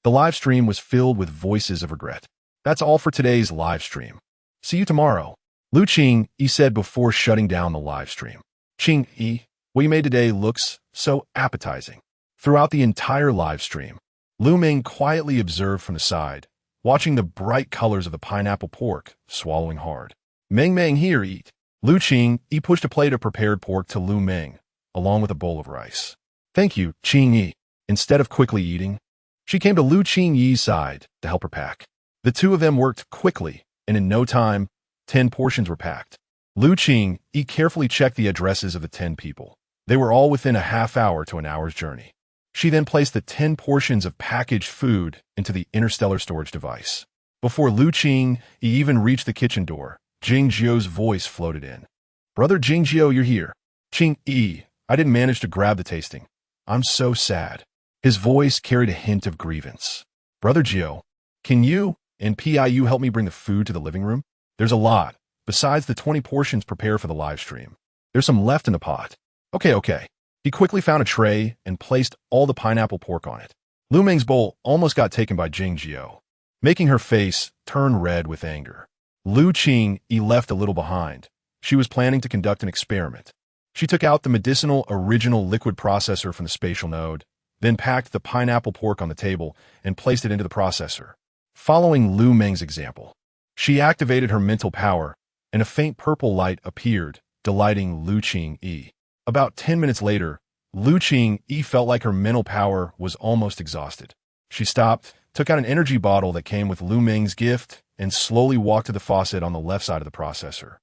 S1: The live stream was filled with voices of regret. That's all for today's live stream. See you tomorrow. Lu Qingyi said before shutting down the live stream. Qingyi, what you made today looks so appetizing. Throughout the entire live stream, Lu Meng quietly observed from the side, watching the bright colors of the pineapple pork, swallowing hard. Meng, here, eat. Lu Qingyi pushed a plate of prepared pork to Lu Meng, along with a bowl of rice. Thank you, Qingyi. Instead of quickly eating, she came to Lu Qingyi's side to help her pack. The two of them worked quickly, and in no time, 10 portions were packed. Lu Qingyi carefully checked the addresses of the 10 people. They were all within a half hour to an hour's journey. She then placed the 10 portions of packaged food into the interstellar storage device. Before Lu Qingyi even reached the kitchen door, Qingyi's voice floated in. Brother Qingyi, you're here. Qingyi, I didn't manage to grab the tasting. I'm so sad. His voice carried a hint of grievance. Brother Gio, can you and Pu help me bring the food to the living room? There's a lot. Besides the 20 portions prepared for the live stream, there's some left in the pot. Okay. He quickly found a tray and placed all the pineapple pork on it. Lu Meng's bowl almost got taken by Qingyi, making her face turn red with anger. Lu Qingyi left a little behind. She was planning to conduct an experiment. She took out the medicinal original liquid processor from the spatial node, then packed the pineapple pork on the table and placed it into the processor. Following Lu Meng's example, she activated her mental power, and a faint purple light appeared, delighting Lu Qingyi. About 10 minutes later, Lu Qingyi felt like her mental power was almost exhausted. She stopped, took out an energy bottle that came with Lu Meng's gift, and slowly walked to the faucet on the left side of the processor,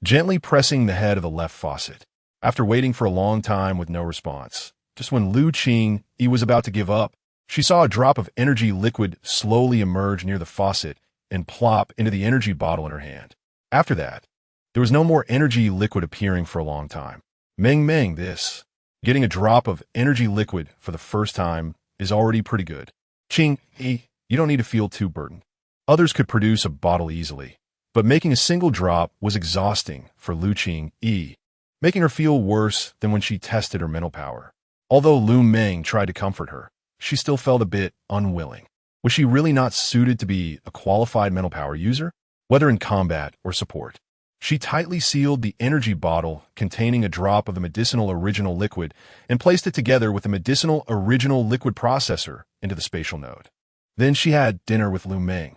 S1: gently pressing the head of the left faucet. After waiting for a long time with no response, Just when Qingyi was about to give up, she saw a drop of energy liquid slowly emerge near the faucet and plop into the energy bottle in her hand. After that, there was no more energy liquid appearing for a long time. Meng, this. Getting a drop of energy liquid for the first time is already pretty good. Qingyi, you don't need to feel too burdened. Others could produce a bottle easily, but making a single drop was exhausting for Qingyi, making her feel worse than when she tested her mental power. Although Lu Meng tried to comfort her, she still felt a bit unwilling. Was she really not suited to be a qualified mental power user, whether in combat or support? She tightly sealed the energy bottle containing a drop of the medicinal original liquid and placed it together with the medicinal original liquid processor into the spatial node. Then she had dinner with Lu Meng.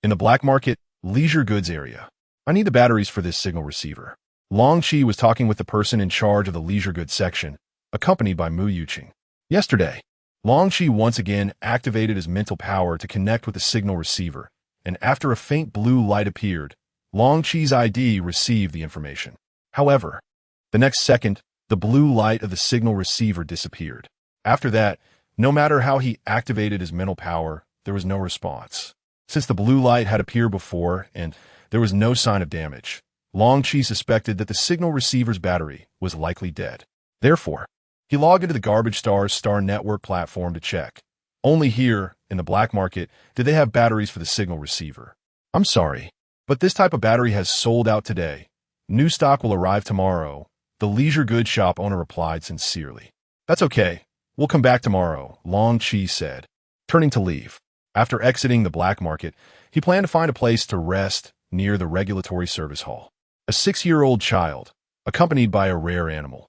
S1: In the black market, leisure goods area. I need the batteries for this signal receiver. Qi was talking with the person in charge of the leisure goods section, accompanied by Mu Yuqing. Yesterday, Qi once again activated his mental power to connect with the signal receiver, and after a faint blue light appeared, Qi's ID received the information. However, the next second, the blue light of the signal receiver disappeared. After that, no matter how he activated his mental power, there was no response. Since the blue light had appeared before and there was no sign of damage, Qi suspected that the signal receiver's battery was likely dead. Therefore, he logged into the garbage-exiled star network platform to check. Only here, in the black market, did they have batteries for the signal receiver. I'm sorry, but this type of battery has sold out today. New stock will arrive tomorrow, the leisure goods shop owner replied sincerely. That's okay. We'll come back tomorrow, Qi said, turning to leave. After exiting the black market, he planned to find a place to rest near the regulatory service hall. A 6-year-old child, accompanied by a rare animal,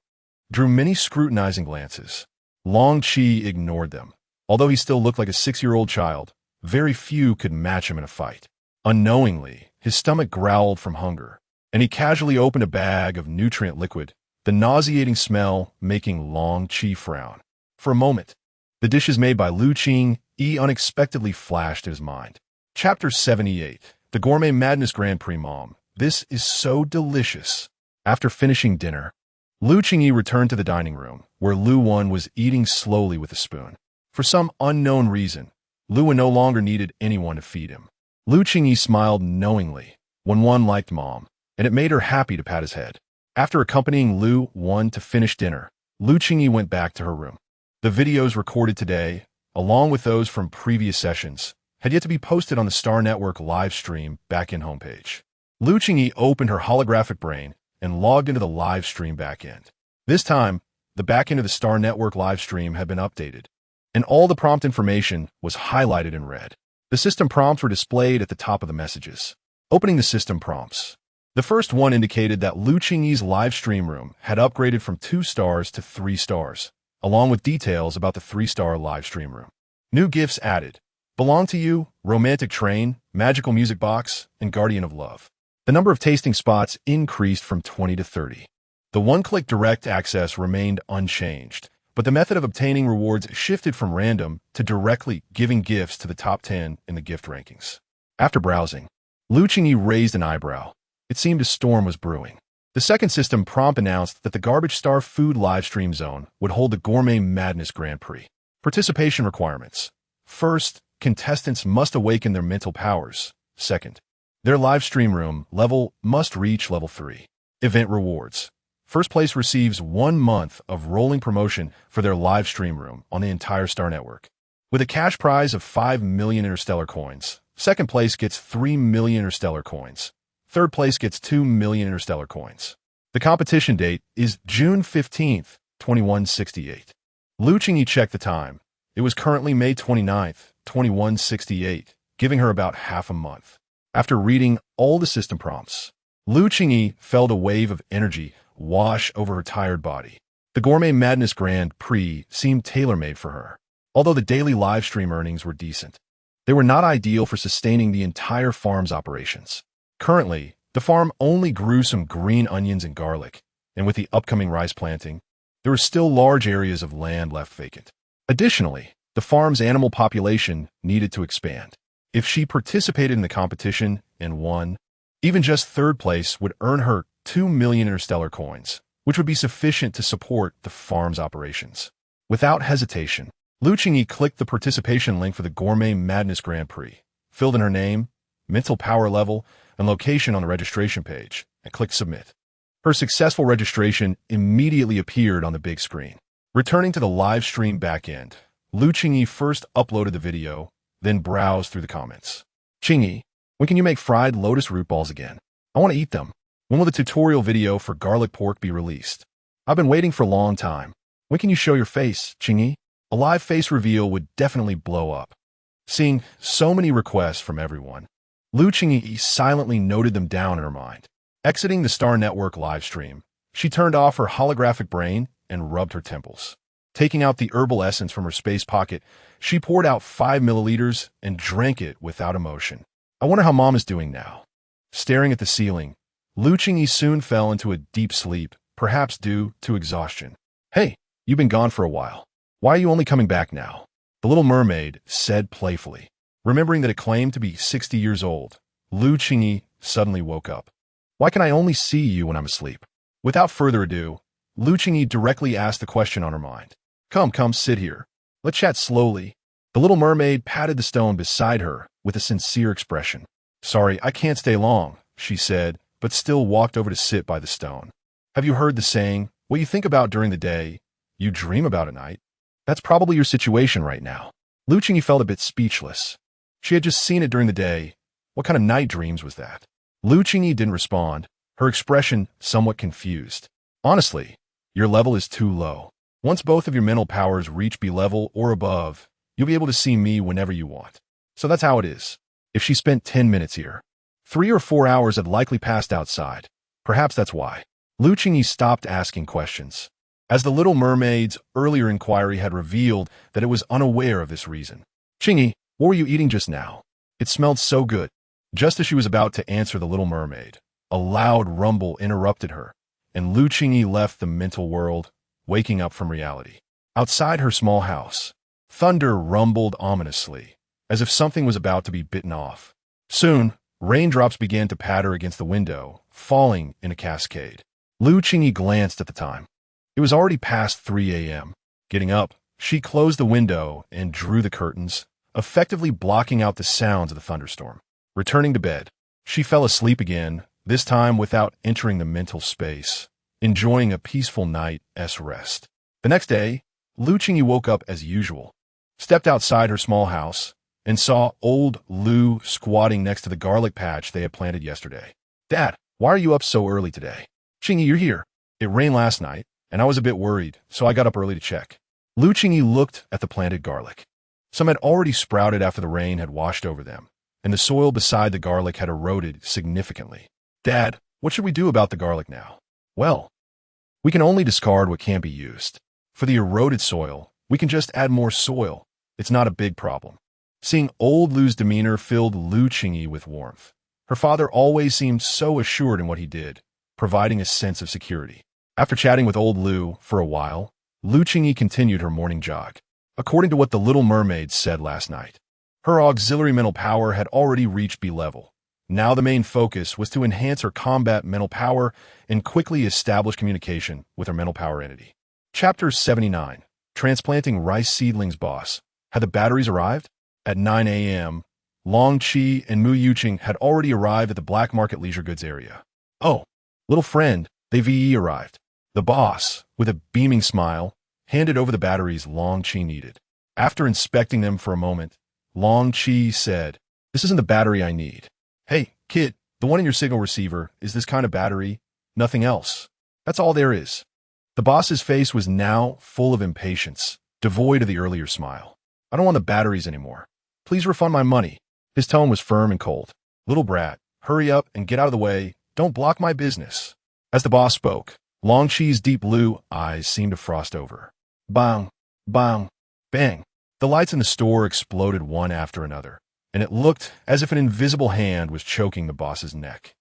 S1: drew many scrutinizing glances. Qi ignored them. Although he still looked like a 6-year-old child, very few could match him in a fight. Unknowingly, his stomach growled from hunger, and he casually opened a bag of nutrient liquid, the nauseating smell making Qi frown. For a moment, the dishes made by Qingyi unexpectedly flashed in his mind. Chapter 78, The Gourmet Madness Grand Prix. Mom, this is so delicious. After finishing dinner, Qingyi returned to the dining room, where Lu Wan was eating slowly with a spoon. For some unknown reason, Lu Wan no longer needed anyone to feed him. Qingyi smiled knowingly when Wan liked Mom, and it made her happy to pat his head. After accompanying Lu Wan to finish dinner, Qingyi went back to her room. The videos recorded today, along with those from previous sessions, had yet to be posted on the Star Network live stream backend homepage. Qingyi opened her holographic brain and logged into the live stream backend. This time, the backend of the Star Network live stream had been updated, and all the prompt information was highlighted in red. The system prompts were displayed at the top of the messages. Opening the system prompts. The first one indicated that Qingyi's live stream room had upgraded from 2 stars to 3 stars, along with details about the 3-star live stream room. New gifts added. Belong to You, Romantic Train, Magical Music Box, and Guardian of Love. The number of tasting spots increased from 20 to 30. The one-click direct access remained unchanged, but the method of obtaining rewards shifted from random to directly giving gifts to the top 10 in the gift rankings. After browsing, Qingyi raised an eyebrow. It seemed a storm was brewing. The second system prompt announced that the Garbage Star Food Livestream Zone would hold the Gourmet Madness Grand Prix. Participation requirements. First, contestants must awaken their mental powers. Second, their live stream room level must reach level 3. Event rewards. First place receives 1 month of rolling promotion for their live stream room on the entire Star Network. With a cash prize of 5 million interstellar coins, second place gets 3 million interstellar coins. Third place gets 2 million interstellar coins. The competition date is June 15th, 2168. Qingyi checked the time. It was currently May 29th, 2168, giving her about half a month. After reading all the system prompts, Qingyi felt a wave of energy wash over her tired body. The Gourmet Madness Grand Prix seemed tailor-made for her. Although the daily live stream earnings were decent, they were not ideal for sustaining the entire farm's operations. Currently, the farm only grew some green onions and garlic, and with the upcoming rice planting, there were still large areas of land left vacant. Additionally, the farm's animal population needed to expand. If she participated in the competition and won, even just third place would earn her 2 million interstellar coins, which would be sufficient to support the farm's operations. Without hesitation, Lu Qingyi clicked the participation link for the Gourmet Madness Grand Prix, filled in her name, mental power level, and location on the registration page, and clicked Submit. Her successful registration immediately appeared on the big screen. Returning to the live stream backend, Lu Qingyi first uploaded the video, then browsed through the comments. Qingyi, when can you make fried lotus root balls again? I want to eat them. When will the tutorial video for garlic pork be released? I've been waiting for a long time. When can you show your face, Qingyi? A live face reveal would definitely blow up. Seeing so many requests from everyone, Lu Qingyi silently noted them down in her mind. Exiting the Star Network livestream, she turned off her holographic brain and rubbed her temples. Taking out the herbal essence from her space pocket, she poured out 5 milliliters and drank it without emotion. I wonder how Mom is doing now. Staring at the ceiling, Lu Qingyi soon fell into a deep sleep, perhaps due to exhaustion. Hey, you've been gone for a while. Why are you only coming back now? The little mermaid said playfully. Remembering that it claimed to be 60 years old, Lu Qingyi suddenly woke up. Why can I only see you when I'm asleep? Without further ado, Lu Qingyi directly asked the question on her mind. Come, sit here. Let's chat slowly. The little mermaid patted the stone beside her with a sincere expression. Sorry, I can't stay long, she said, but still walked over to sit by the stone. Have you heard the saying, what you think about during the day, you dream about at night? That's probably your situation right now. Lu Qingyi felt a bit speechless. She had just seen it during the day. What kind of night dreams was that? Lu Qingyi didn't respond, her expression somewhat confused. Honestly, your level is too low. Once both of your mental powers reach B level or above, you'll be able to see me whenever you want. So that's how it is. If she spent 10 minutes here, 3 or 4 hours had likely passed outside. Perhaps that's why. Lu Qingyi stopped asking questions, as the Little Mermaid's earlier inquiry had revealed that it was unaware of this reason. Qingyi, what were you eating just now? It smelled so good. Just as she was about to answer the Little Mermaid, a loud rumble interrupted her, and Lu Qingyi left the mental world, waking up from reality. Outside her small house, thunder rumbled ominously, as if something was about to be bitten off. Soon, raindrops began to patter against the window, falling in a cascade. Lu Qingyi glanced at the time. It was already past 3 a.m. Getting up, she closed the window and drew the curtains, effectively blocking out the sounds of the thunderstorm. Returning to bed, she fell asleep again, this time without entering the mental space, enjoying a peaceful night's rest. The next day, Lu Qingyi woke up as usual, stepped outside her small house, and saw old Lu squatting next to the garlic patch they had planted yesterday. Dad, why are you up so early today? Qingyi, you're here. It rained last night, and I was a bit worried, so I got up early to check. Lu Qingyi looked at the planted garlic. Some had already sprouted after the rain had washed over them, and the soil beside the garlic had eroded significantly. Dad, what should we do about the garlic now? Well, we can only discard what can't be used. For the eroded soil, we can just add more soil. It's not a big problem. Seeing old Lu's demeanor filled Lu Qingyi with warmth. Her father always seemed so assured in what he did, providing a sense of security. After chatting with old Lu for a while, Lu Qingyi continued her morning jog. According to what the Little Mermaid said last night, her auxiliary mental power had already reached B level. Now the main focus was to enhance her combat mental power and quickly establish communication with her mental power entity. Chapter 79, Transplanting Rice Seedlings Boss. Had the batteries arrived? At 9 a.m., Long Qi and Mu Yuqing had already arrived at the black market leisure goods area. Oh, little friend, they VE arrived. The boss, with a beaming smile, handed over the batteries Long Qi needed. After inspecting them for a moment, Long Qi said, "This isn't the battery I need." "Hey, kid, the one in your signal receiver is this kind of battery, nothing else. That's all there is." The boss's face was now full of impatience, devoid of the earlier smile. "I don't want the batteries anymore. Please refund my money." His tone was firm and cold. "Little brat, hurry up and get out of the way. Don't block my business." As the boss spoke, Long Qi's deep blue eyes seemed to frost over. Bang, bang, bang. The lights in the store exploded one after another, and it looked as if an invisible hand was choking the boss's neck.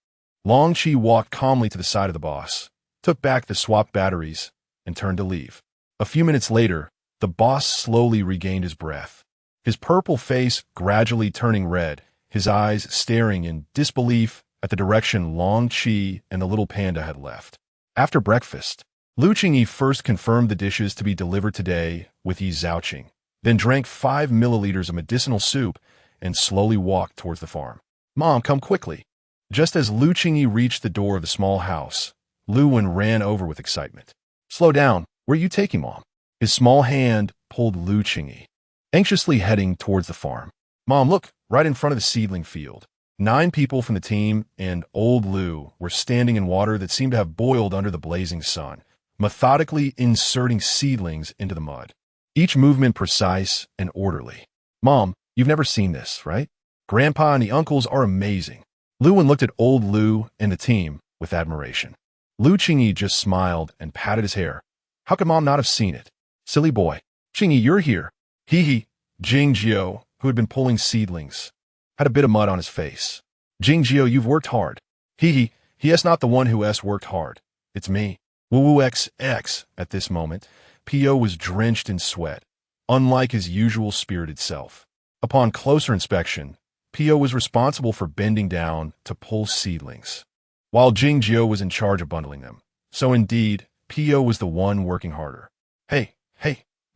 S1: Long Qi walked calmly to the side of the boss, took back the swapped batteries, and turned to leave. A few minutes later, the boss slowly regained his breath, his purple face gradually turning red, his eyes staring in disbelief at the direction Long Qi and the little panda had left. After breakfast, Lu Qingyi first confirmed the dishes to be delivered today with Yi Zhaoqing, then drank 5 milliliters of medicinal soup and slowly walked towards the farm. Mom, come quickly. Just as Lu Qingyi reached the door of the small house, Lu Wen ran over with excitement. Slow down. Where are you taking, Mom? His small hand pulled Lu Qingyi, anxiously heading towards the farm. Mom, look, right in front of the seedling field. 9 people from the team and old Lu were standing in water that seemed to have boiled under the blazing sun, methodically inserting seedlings into the mud. Each movement precise and orderly. Mom, you've never seen this, right? Grandpa and the uncles are amazing. Lu Wen looked at old Lu and the team with admiration. Lu Qingyi just smiled and patted his hair. How could Mom not have seen it? Silly boy. Qingyi, you're here. Hee. Jingjiu, who had been pulling seedlings, had a bit of mud on his face. Jingjiu, you've worked hard. He is not the one who has worked hard. It's me. Woo XX. At this moment, P.O. was drenched in sweat, unlike his usual spirited self. Upon closer inspection, P.O. was responsible for bending down to pull seedlings, while Jingjiu was in charge of bundling them. So indeed, P.O. was the one working harder. Hey,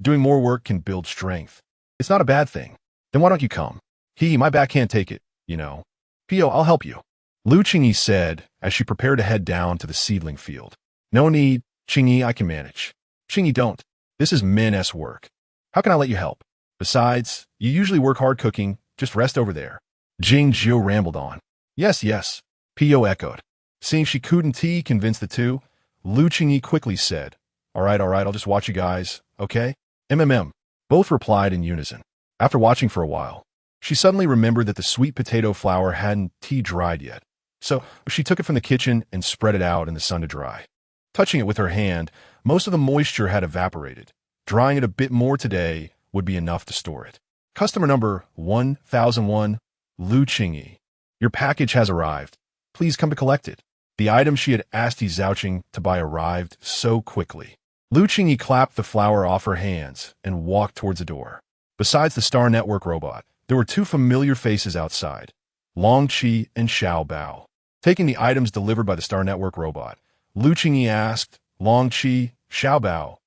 S1: doing more work can build strength. It's not a bad thing. Then why don't you come? My back can't take it, you know. P.O., I'll help you. Lu Qingyi said as she prepared to head down to the seedling field. No need, Qingyi, I can manage. Qingyi, don't. This is men's work. How can I let you help? Besides, you usually work hard cooking. Just rest over there. Jingjiu rambled on. Yes, P.O. echoed. Seeing she couldn't convince the two, Lu Qingyi quickly said, All right, I'll just watch you guys, okay? Both replied in unison. After watching for a while, she suddenly remembered that the sweet potato flour hadn't dried yet. So she took it from the kitchen and spread it out in the sun to dry. Touching it with her hand, most of the moisture had evaporated. Drying it a bit more today would be enough to store it. Customer number 1001, Lu Qingyi. Your package has arrived. Please come to collect it. The item she had asked Yi Zhaoqing to buy arrived so quickly. Lu Qingyi clapped the flour off her hands and walked towards the door. Besides the Star Network robot, there were 2 familiar faces outside, Long Qi and Xiao Bao. Taking the items delivered by the Star Network robot, Lu Qingyi asked Long Qi, Xiao Bao,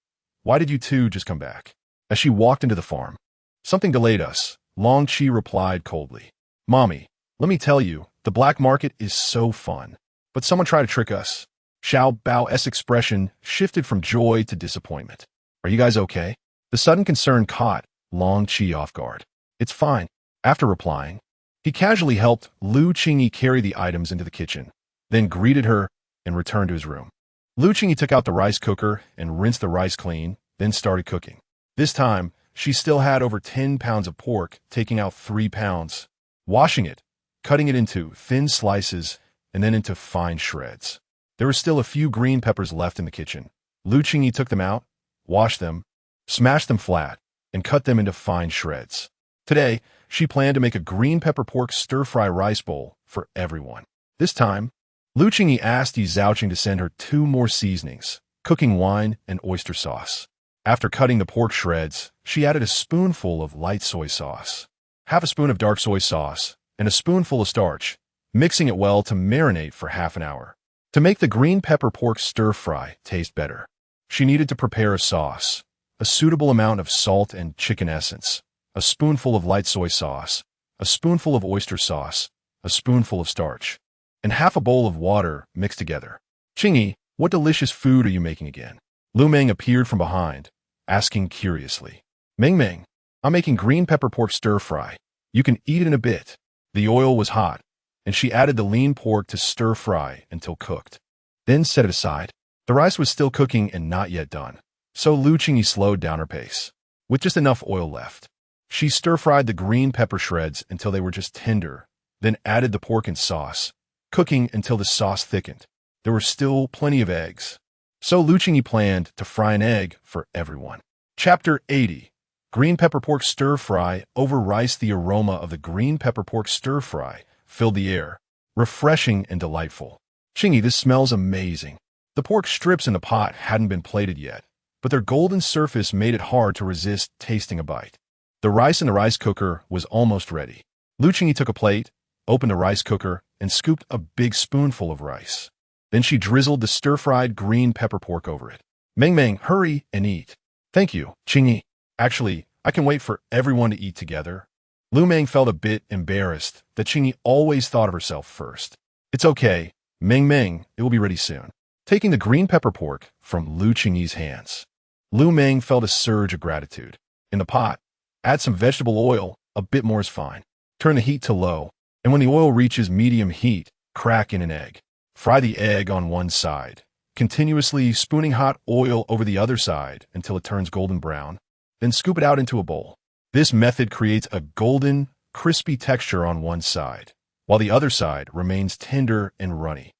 S1: why did you two just come back? As she walked into the farm. Something delayed us, Long Qi replied coldly. Mommy, let me tell you, the black market is so fun. But someone tried to trick us. Xiao Bao's expression shifted from joy to disappointment. Are you guys okay? The sudden concern caught Long Qi off guard. It's fine. After replying, he casually helped Lu Qingyi carry the items into the kitchen, then greeted her and returned to his room. Lu Qingyi took out the rice cooker and rinsed the rice clean, then started cooking. This time, she still had over 10 pounds of pork, taking out 3 pounds, washing it, cutting it into thin slices, and then into fine shreds. There were still a few green peppers left in the kitchen. Lu Qingyi took them out, washed them, smashed them flat, and cut them into fine shreds. Today, she planned to make a green pepper pork stir-fry rice bowl for everyone. This time, Lu Qingyi asked Yi Zhaoqing to send her 2 more seasonings, cooking wine and oyster sauce. After cutting the pork shreds, she added a spoonful of light soy sauce, half a spoon of dark soy sauce, and a spoonful of starch, mixing it well to marinate for half an hour. To make the green pepper pork stir-fry taste better, she needed to prepare a sauce, a suitable amount of salt and chicken essence, a spoonful of light soy sauce, a spoonful of oyster sauce, a spoonful of starch, and half a bowl of water mixed together. Qingyi, what delicious food are you making again? Lu Meng appeared from behind, asking curiously. Meng, I'm making green pepper pork stir-fry. You can eat it in a bit. The oil was hot, and she added the lean pork to stir-fry until cooked. Then set it aside. The rice was still cooking and not yet done, so Lu Qingyi slowed down her pace. With just enough oil left, she stir-fried the green pepper shreds until they were just tender, then added the pork and sauce, cooking until the sauce thickened. There were still plenty of eggs, so Lu Qingyi planned to fry an egg for everyone. Chapter 80. Green pepper pork stir-fry over rice. The aroma of the green pepper pork stir-fry filled the air, refreshing and delightful. Qingyi, this smells amazing. The pork strips in the pot hadn't been plated yet, but their golden surface made it hard to resist tasting a bite. The rice in the rice cooker was almost ready. Lu Qingyi took a plate, opened the rice cooker, and scooped a big spoonful of rice. Then she drizzled the stir-fried green pepper pork over it. Meng Meng, hurry and eat. Thank you, Qingyi. Actually, I can wait for everyone to eat together. Lu Meng felt a bit embarrassed that Qingyi always thought of herself first. It's okay, Meng Meng, it will be ready soon. Taking the green pepper pork from Lu Qingyi's hands, Lu Meng felt a surge of gratitude. In the pot, add some vegetable oil, a bit more is fine. Turn the heat to low, and when the oil reaches medium heat, crack in an egg. Fry the egg on one side, continuously spooning hot oil over the other side until it turns golden brown. Then scoop it out into a bowl. This method creates a golden, crispy texture on one side, while the other side remains tender and runny.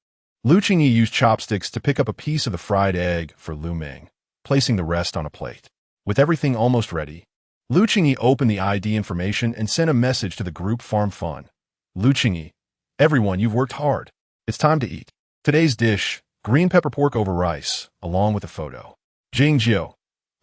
S1: Lu Qingyi used chopsticks to pick up a piece of the fried egg for Lu Meng, placing the rest on a plate. With everything almost ready, Lu Qingyi opened the ID information and sent a message to the group Farm Fun. Lu Qingyi, everyone, you've worked hard. It's time to eat. Today's dish, green pepper pork over rice, along with a photo. Jing Jiu.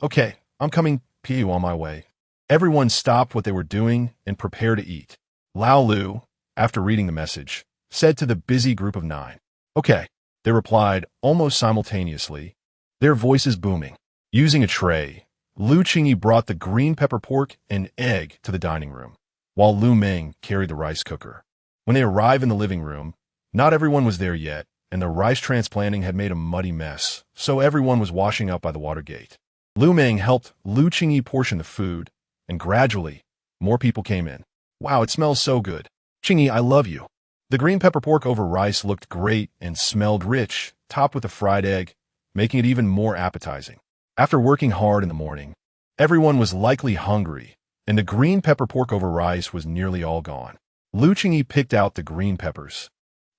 S1: Okay, I'm coming, Pu on my way. Everyone stopped what they were doing and prepared to eat. Lao Lu, after reading the message, said to the busy group of 9. Okay, they replied almost simultaneously, their voices booming. Using a tray, Lu Qingyi brought the green pepper pork and egg to the dining room, while Lu Meng carried the rice cooker. When they arrived in the living room, not everyone was there yet, and the rice transplanting had made a muddy mess, so everyone was washing up by the water gate. Lu Meng helped Lu Qingyi portion the food, and gradually, more people came in. Wow, it smells so good. Qingyi, I love you. The green pepper pork over rice looked great and smelled rich, topped with a fried egg, making it even more appetizing. After working hard in the morning, everyone was likely hungry, and the green pepper pork over rice was nearly all gone. Lu Qingyi picked out the green peppers,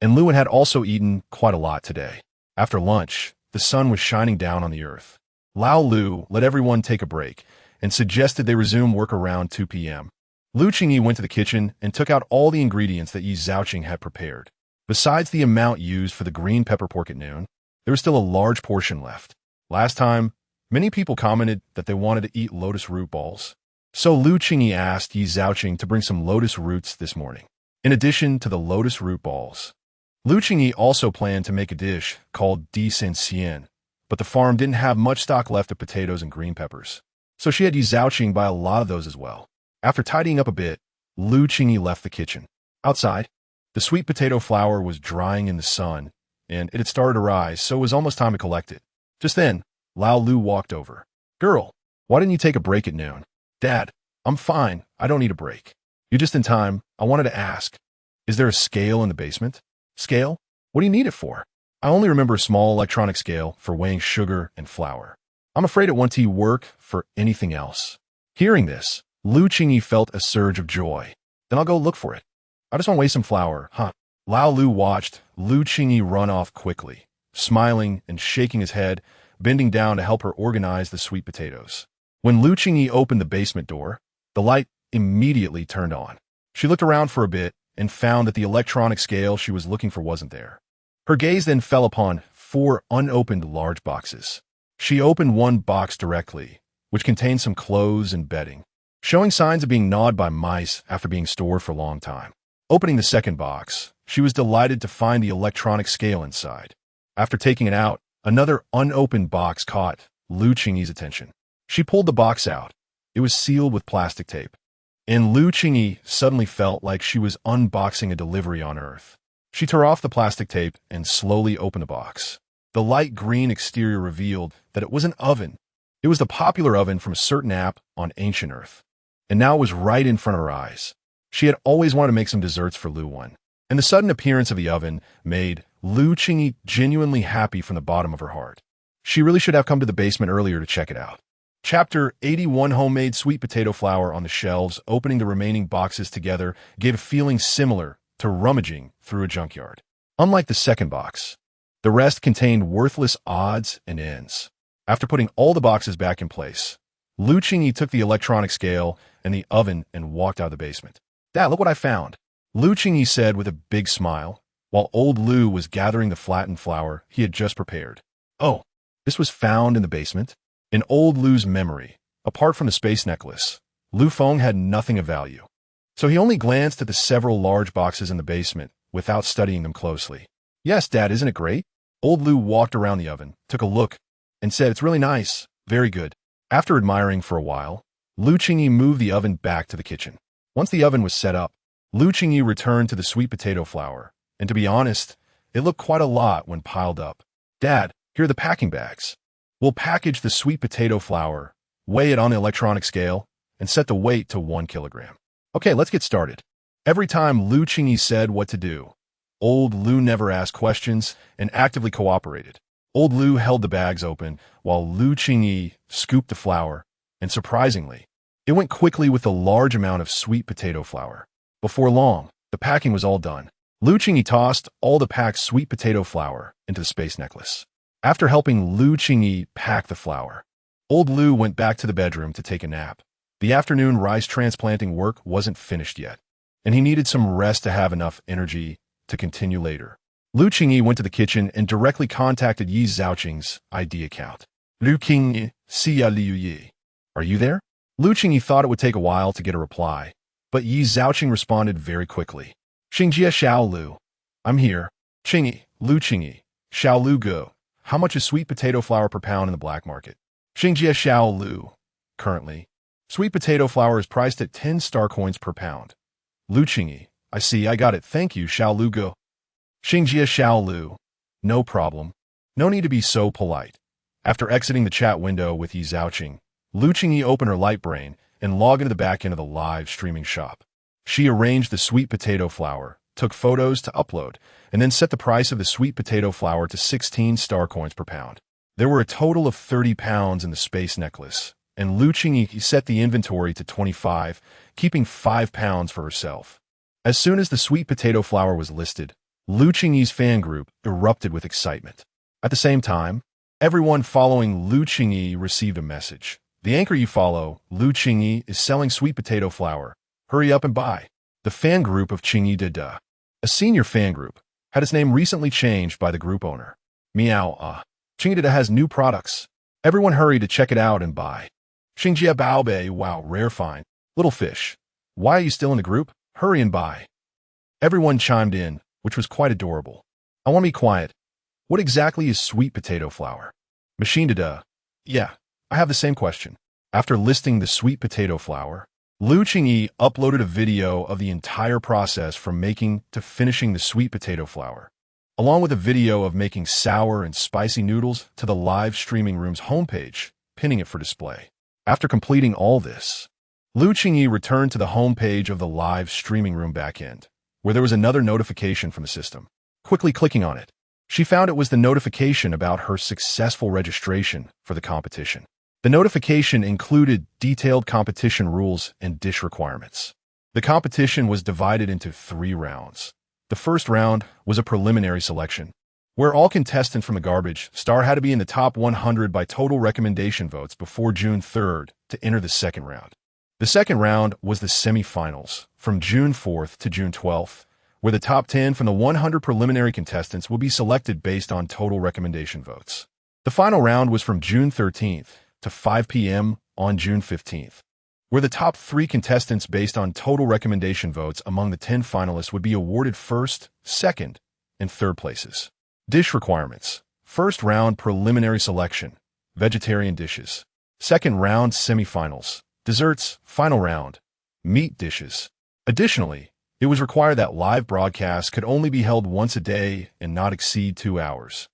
S1: and Lu had also eaten quite a lot today. After lunch, the sun was shining down on the earth. Lao Lu let everyone take a break and suggested they resume work around 2 p.m. Lu Qingyi went to the kitchen and took out all the ingredients that Yi Zhaoqing had prepared. Besides the amount used for the green pepper pork at noon, there was still a large portion left. Last time, many people commented that they wanted to eat lotus root balls. So Lu Qingyi asked Yi Zhaoqing to bring some lotus roots this morning. In addition to the lotus root balls, Lu Qingyi also planned to make a dish called Di San Xian, but the farm didn't have much stock left of potatoes and green peppers, so she had Yi Zhaoqing buy a lot of those as well. After tidying up a bit, Lu Qingyi left the kitchen. Outside, the sweet potato flour was drying in the sun, and it had started to rise, so it was almost time to collect it. Just then, Lao Lu walked over. Girl, why didn't you take a break at noon? Dad, I'm fine. I don't need a break. You're just in time. I wanted to ask, is there a scale in the basement? Scale? What do you need it for? I only remember a small electronic scale for weighing sugar and flour. I'm afraid it won't work for anything else. Hearing this, Lu Qingyi felt a surge of joy. Then I'll go look for it. I just want to weigh some flour, huh? Lao Lu watched Lu Qingyi run off quickly, smiling and shaking his head, bending down to help her organize the sweet potatoes. When Lu Qingyi opened the basement door, the light immediately turned on. She looked around for a bit and found that the electronic scale she was looking for wasn't there. Her gaze then fell upon 4 unopened large boxes. She opened one box directly, which contained some clothes and bedding, showing signs of being gnawed by mice after being stored for a long time. Opening the second box, she was delighted to find the electronic scale inside. After taking it out, another unopened box caught Lu Qingyi's attention. She pulled the box out. It was sealed with plastic tape. And Lu Qingyi suddenly felt like she was unboxing a delivery on Earth. She tore off the plastic tape and slowly opened the box. The light green exterior revealed that it was an oven. It was the popular oven from a certain app on ancient Earth. And now it was right in front of her eyes. She had always wanted to make some desserts for Lu Wan, and the sudden appearance of the oven made Lu Qingyi genuinely happy from the bottom of her heart. She really should have come to the basement earlier to check it out. Chapter 81. Homemade sweet potato flour on the shelves. Opening the remaining boxes together gave a feeling similar to rummaging through a junkyard. Unlike the second box, the rest contained worthless odds and ends. After putting all the boxes back in place, Lu Qingyi took the electronic scale and the oven and walked out of the basement. Dad, look what I found, Lu Qingyi said with a big smile, while old Lu was gathering the flattened flour he had just prepared. Oh, this was found in the basement? In old Lu's memory, apart from the space necklace, Lu Feng had nothing of value. So he only glanced at the several large boxes in the basement without studying them closely. Yes, Dad, isn't it great? Old Lu walked around the oven, took a look, and said, "It's really nice. Very good." After admiring for a while, Lu Qingyi moved the oven back to the kitchen. Once the oven was set up, Lu Qingyi returned to the sweet potato flour, and to be honest, it looked quite a lot when piled up. "Dad, here are the packing bags. We'll package the sweet potato flour, weigh it on the electronic scale, and set the weight to 1 kilogram. Okay, let's get started." Every time Lu Qingyi said what to do, old Lu never asked questions and actively cooperated. Old Lu held the bags open while Lu Qingyi scooped the flour, and surprisingly, it went quickly with a large amount of sweet potato flour. Before long, the packing was all done. Lu Qingyi tossed all the packed sweet potato flour into the space necklace. After helping Lu Qingyi pack the flour, old Lu went back to the bedroom to take a nap. The afternoon rice transplanting work wasn't finished yet, and he needed some rest to have enough energy to continue later. Lu Qingyi went to the kitchen and directly contacted Yi Zhaoqing's ID account. "Lu Qingyi, Liu Yi. Are you there?" Lu Qingyi thought it would take a while to get a reply, but Yi Zhaoqing responded very quickly. "Qingjie Xiao Lu. I'm here. Qingyi, Lu Qingyi, Xiao Lu Go. How much is sweet potato flour per pound in the black market?" Qingjie Xiao Lu. Currently, sweet potato flour is priced at 10 star coins per pound. Lu Qingyi. "I see, I got it. Thank you, Xiao Lu Go." Qingjie Xiao Lu. "No problem. No need to be so polite." After exiting the chat window with Yi Zhaoqing, Lu Qingyi opened her light brain and logged into the back end of the live streaming shop. She arranged the sweet potato flour, took photos to upload, and then set the price of the sweet potato flour to 16 star coins per pound. There were a total of 30 pounds in the space necklace, and Lu Qingyi set the inventory to 25, keeping 5 pounds for herself. As soon as the sweet potato flour was listed, Lu Qingyi's fan group erupted with excitement. At the same time, everyone following Lu Qingyi received a message. "The anchor you follow, Lu Qingyi, is selling sweet potato flour. Hurry up and buy." The fan group of Qingyi Dada, a senior fan group, had its name recently changed by the group owner. Meow. Qingyi Dada has new products. Everyone hurry to check it out and buy. Qingjie Baobei, wow, rare find. Little fish. Why are you still in the group? Hurry and buy. Everyone chimed in, which was quite adorable. "I want to be quiet. What exactly is sweet potato flour?" Machine Dada. "Yeah, I have the same question." After listing the sweet potato flour, Lu Qingyi uploaded a video of the entire process from making to finishing the sweet potato flour, along with a video of making sour and spicy noodles to the live streaming room's homepage, pinning it for display. After completing all this, Lu Qingyi returned to the homepage of the live streaming room backend, where there was another notification from the system. Quickly clicking on it, she found it was the notification about her successful registration for the competition. The notification included detailed competition rules and dish requirements. The competition was divided into 3 rounds. The first round was a preliminary selection, where all contestants from the garbage star had to be in the top 100 by total recommendation votes before June 3rd to enter the second round. The second round was the semifinals, from June 4th to June 12th, where the top 10 from the 100 preliminary contestants will be selected based on total recommendation votes. The final round was from June 13th to 5 p.m. on June 15th, where the top 3 contestants based on total recommendation votes among the 10 finalists would be awarded first, second, and third places. Dish requirements. First round preliminary selection, vegetarian dishes. Second round semifinals, desserts. Final round, meat dishes. Additionally, it was required that live broadcasts could only be held once a day and not exceed 2 hours,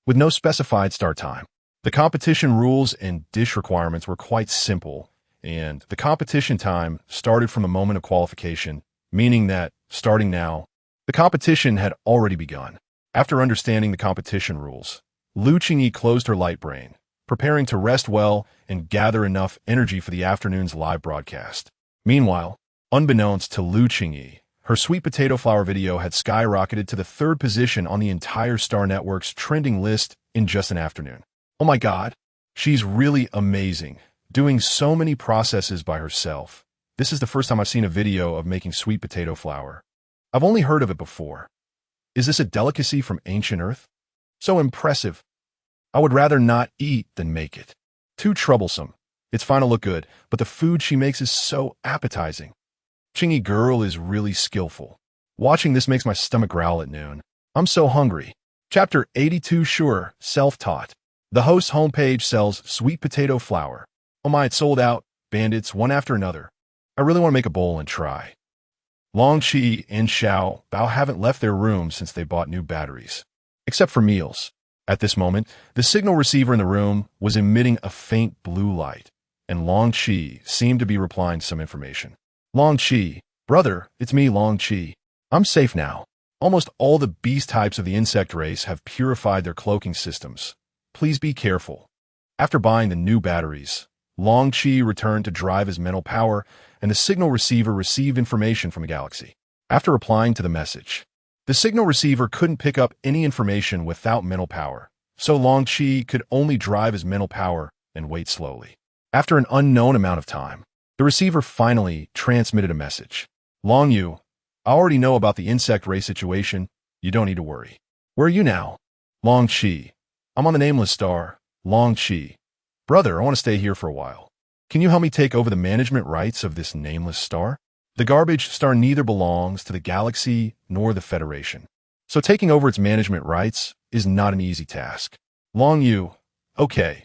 S1: with no specified start time. The competition rules and dish requirements were quite simple, and the competition time started from the moment of qualification, meaning that, starting now, the competition had already begun. After understanding the competition rules, Lu Qingyi closed her light brain, preparing to rest well and gather enough energy for the afternoon's live broadcast. Meanwhile, unbeknownst to Lu Qingyi, her sweet potato flour video had skyrocketed to the 3rd position on the entire Star Network's trending list in just an afternoon. Oh my God, she's really amazing, doing so many processes by herself. This is the first time I've seen a video of making sweet potato flour. I've only heard of it before. Is this a delicacy from ancient Earth? So impressive. I would rather not eat than make it. Too troublesome. It's fine to look good, but the food she makes is so appetizing. Qingyi girl is really skillful. Watching this makes my stomach growl at noon. I'm so hungry. Chapter 82. Sure, self-taught. The host's homepage sells sweet potato flour. Oh my, it's sold out. Bandits, one after another. I really want to make a bowl and try. Long Qi and Xiao Bao haven't left their rooms since they bought new batteries. Except for meals. At this moment, the signal receiver in the room was emitting a faint blue light, and Long Qi seemed to be replying to some information. Long Qi, brother, it's me, Long Qi. I'm safe now. Almost all the beast types of the insect race have purified their cloaking systems. Please be careful. After buying the new batteries, Long Qi returned to drive his mental power, and the signal receiver received information from the galaxy. After replying to the message, the signal receiver couldn't pick up any information without mental power, so Long Qi could only drive his mental power and wait slowly. After an unknown amount of time, the receiver finally transmitted a message. Long Yu, I already know about the insect race situation. You don't need to worry. Where are you now? Long Qi, I'm on the nameless star. Long Qi, brother, I want to stay here for a while. Can you help me take over the management rights of this nameless star? The garbage star neither belongs to the galaxy nor the Federation, so taking over its management rights is not an easy task. Long Yu, okay.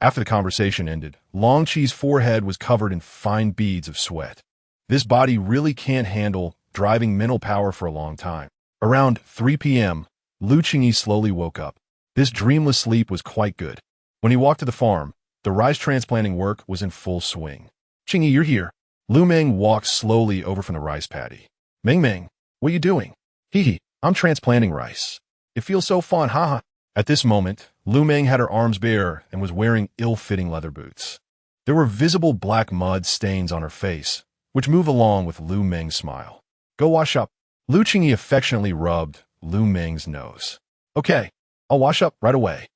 S1: After the conversation ended, Long Qi's forehead was covered in fine beads of sweat. This body really can't handle driving mental power for a long time. Around 3 p.m., Qingyi slowly woke up. This dreamless sleep was quite good. When he walked to the farm, the rice transplanting work was in full swing. Qingyi, you're here. Lu Meng walked slowly over from the rice paddy. Meng, what are you doing? Hee, I'm transplanting rice. It feels so fun, haha. At this moment, Lu Meng had her arms bare and was wearing ill-fitting leather boots. There were visible black mud stains on her face, which moved along with Lu Meng's smile. Go wash up. Qingyi affectionately rubbed Lu Meng's nose. Okay, I'll wash up right away.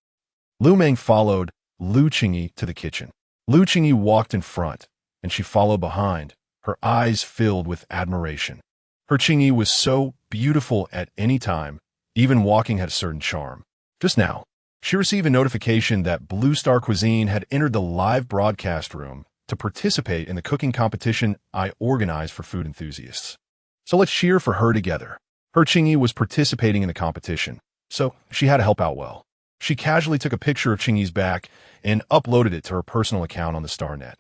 S1: Lu Meng followed Qingyi to the kitchen. Qingyi walked in front, and she followed behind, her eyes filled with admiration. Her Qingyi was so beautiful at any time, even walking had a certain charm. Just now, she received a notification that Blue Star Cuisine had entered the live broadcast room to participate in the cooking competition I organized for food enthusiasts. So let's cheer for her together. Her Qingyi was participating in the competition, so she had to help out well. She casually took a picture of Qingyi's back and uploaded it to her personal account on the StarNet.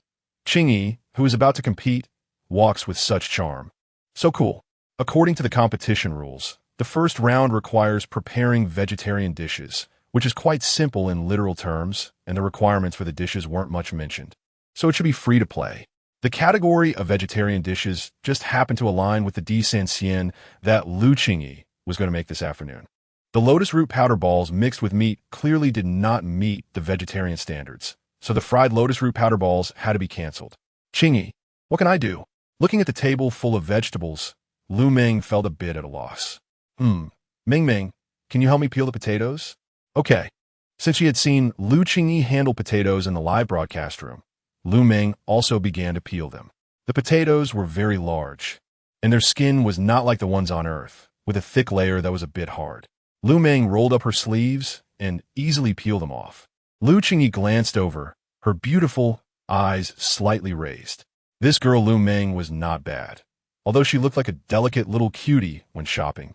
S1: Qingyi, who is about to compete, walks with such charm. So cool. According to the competition rules, the first round requires preparing vegetarian dishes, which is quite simple in literal terms, and the requirements for the dishes weren't much mentioned. So it should be free to play. The category of vegetarian dishes just happened to align with the Xian that Qingyi was going to make this afternoon. The lotus root powder balls mixed with meat clearly did not meet the vegetarian standards, so the fried lotus root powder balls had to be canceled. Qingyi, what can I do? Looking at the table full of vegetables, Lu Meng felt a bit at a loss. Meng, can you help me peel the potatoes? Okay. Since she had seen Qingyi handle potatoes in the live broadcast room, Lu Meng also began to peel them. The potatoes were very large, and their skin was not like the ones on Earth, with a thick layer that was a bit hard. Lu Meng rolled up her sleeves and easily peeled them off. Qingyi glanced over, her beautiful eyes slightly raised. This girl Lu Meng was not bad, although she looked like a delicate little cutie when shopping.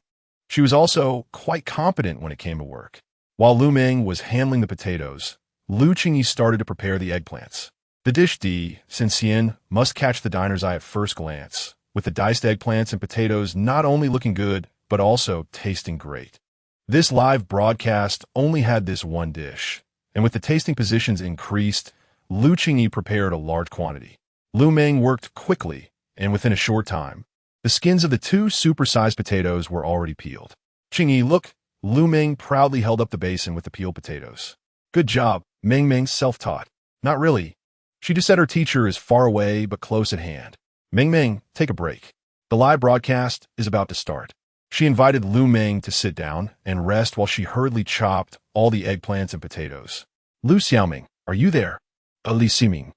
S1: She was also quite competent when it came to work. While Lu Meng was handling the potatoes, Qingyi started to prepare the eggplants. The dish Xian must catch the diner's eye at first glance, with the diced eggplants and potatoes not only looking good, but also tasting great. This live broadcast only had this one dish, and with the tasting positions increased, Qingyi prepared a large quantity. Lu Meng worked quickly, and within a short time, the skins of the 2 super-sized potatoes were already peeled. Qingyi, look, Lu Meng proudly held up the basin with the peeled potatoes. Good job, Meng, self-taught. Not really. She just said her teacher is far away but close at hand. Meng, take a break. The live broadcast is about to start. She invited Lu Meng to sit down and rest while she hurriedly chopped all the eggplants and potatoes. Lu Xiaoming, are you there? Li Ximing.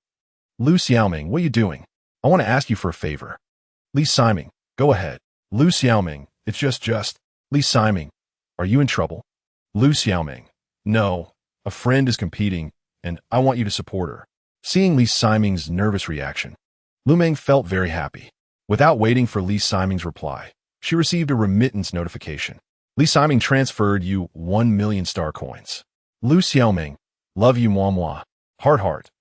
S1: Lu Xiaoming, what are you doing? I want to ask you for a favor. Li Ximing, go ahead. Lu Xiaoming, it's just. Li Ximing, are you in trouble? Lu Xiaoming, no, a friend is competing, and I want you to support her. Seeing Li Ximing's nervous reaction, Lu Meng felt very happy. Without waiting for Li Ximing's reply, she received a remittance notification. Li Ximing transferred you 1 million star coins. Lu Xiaoming, Love you, moi moi. Heart heart.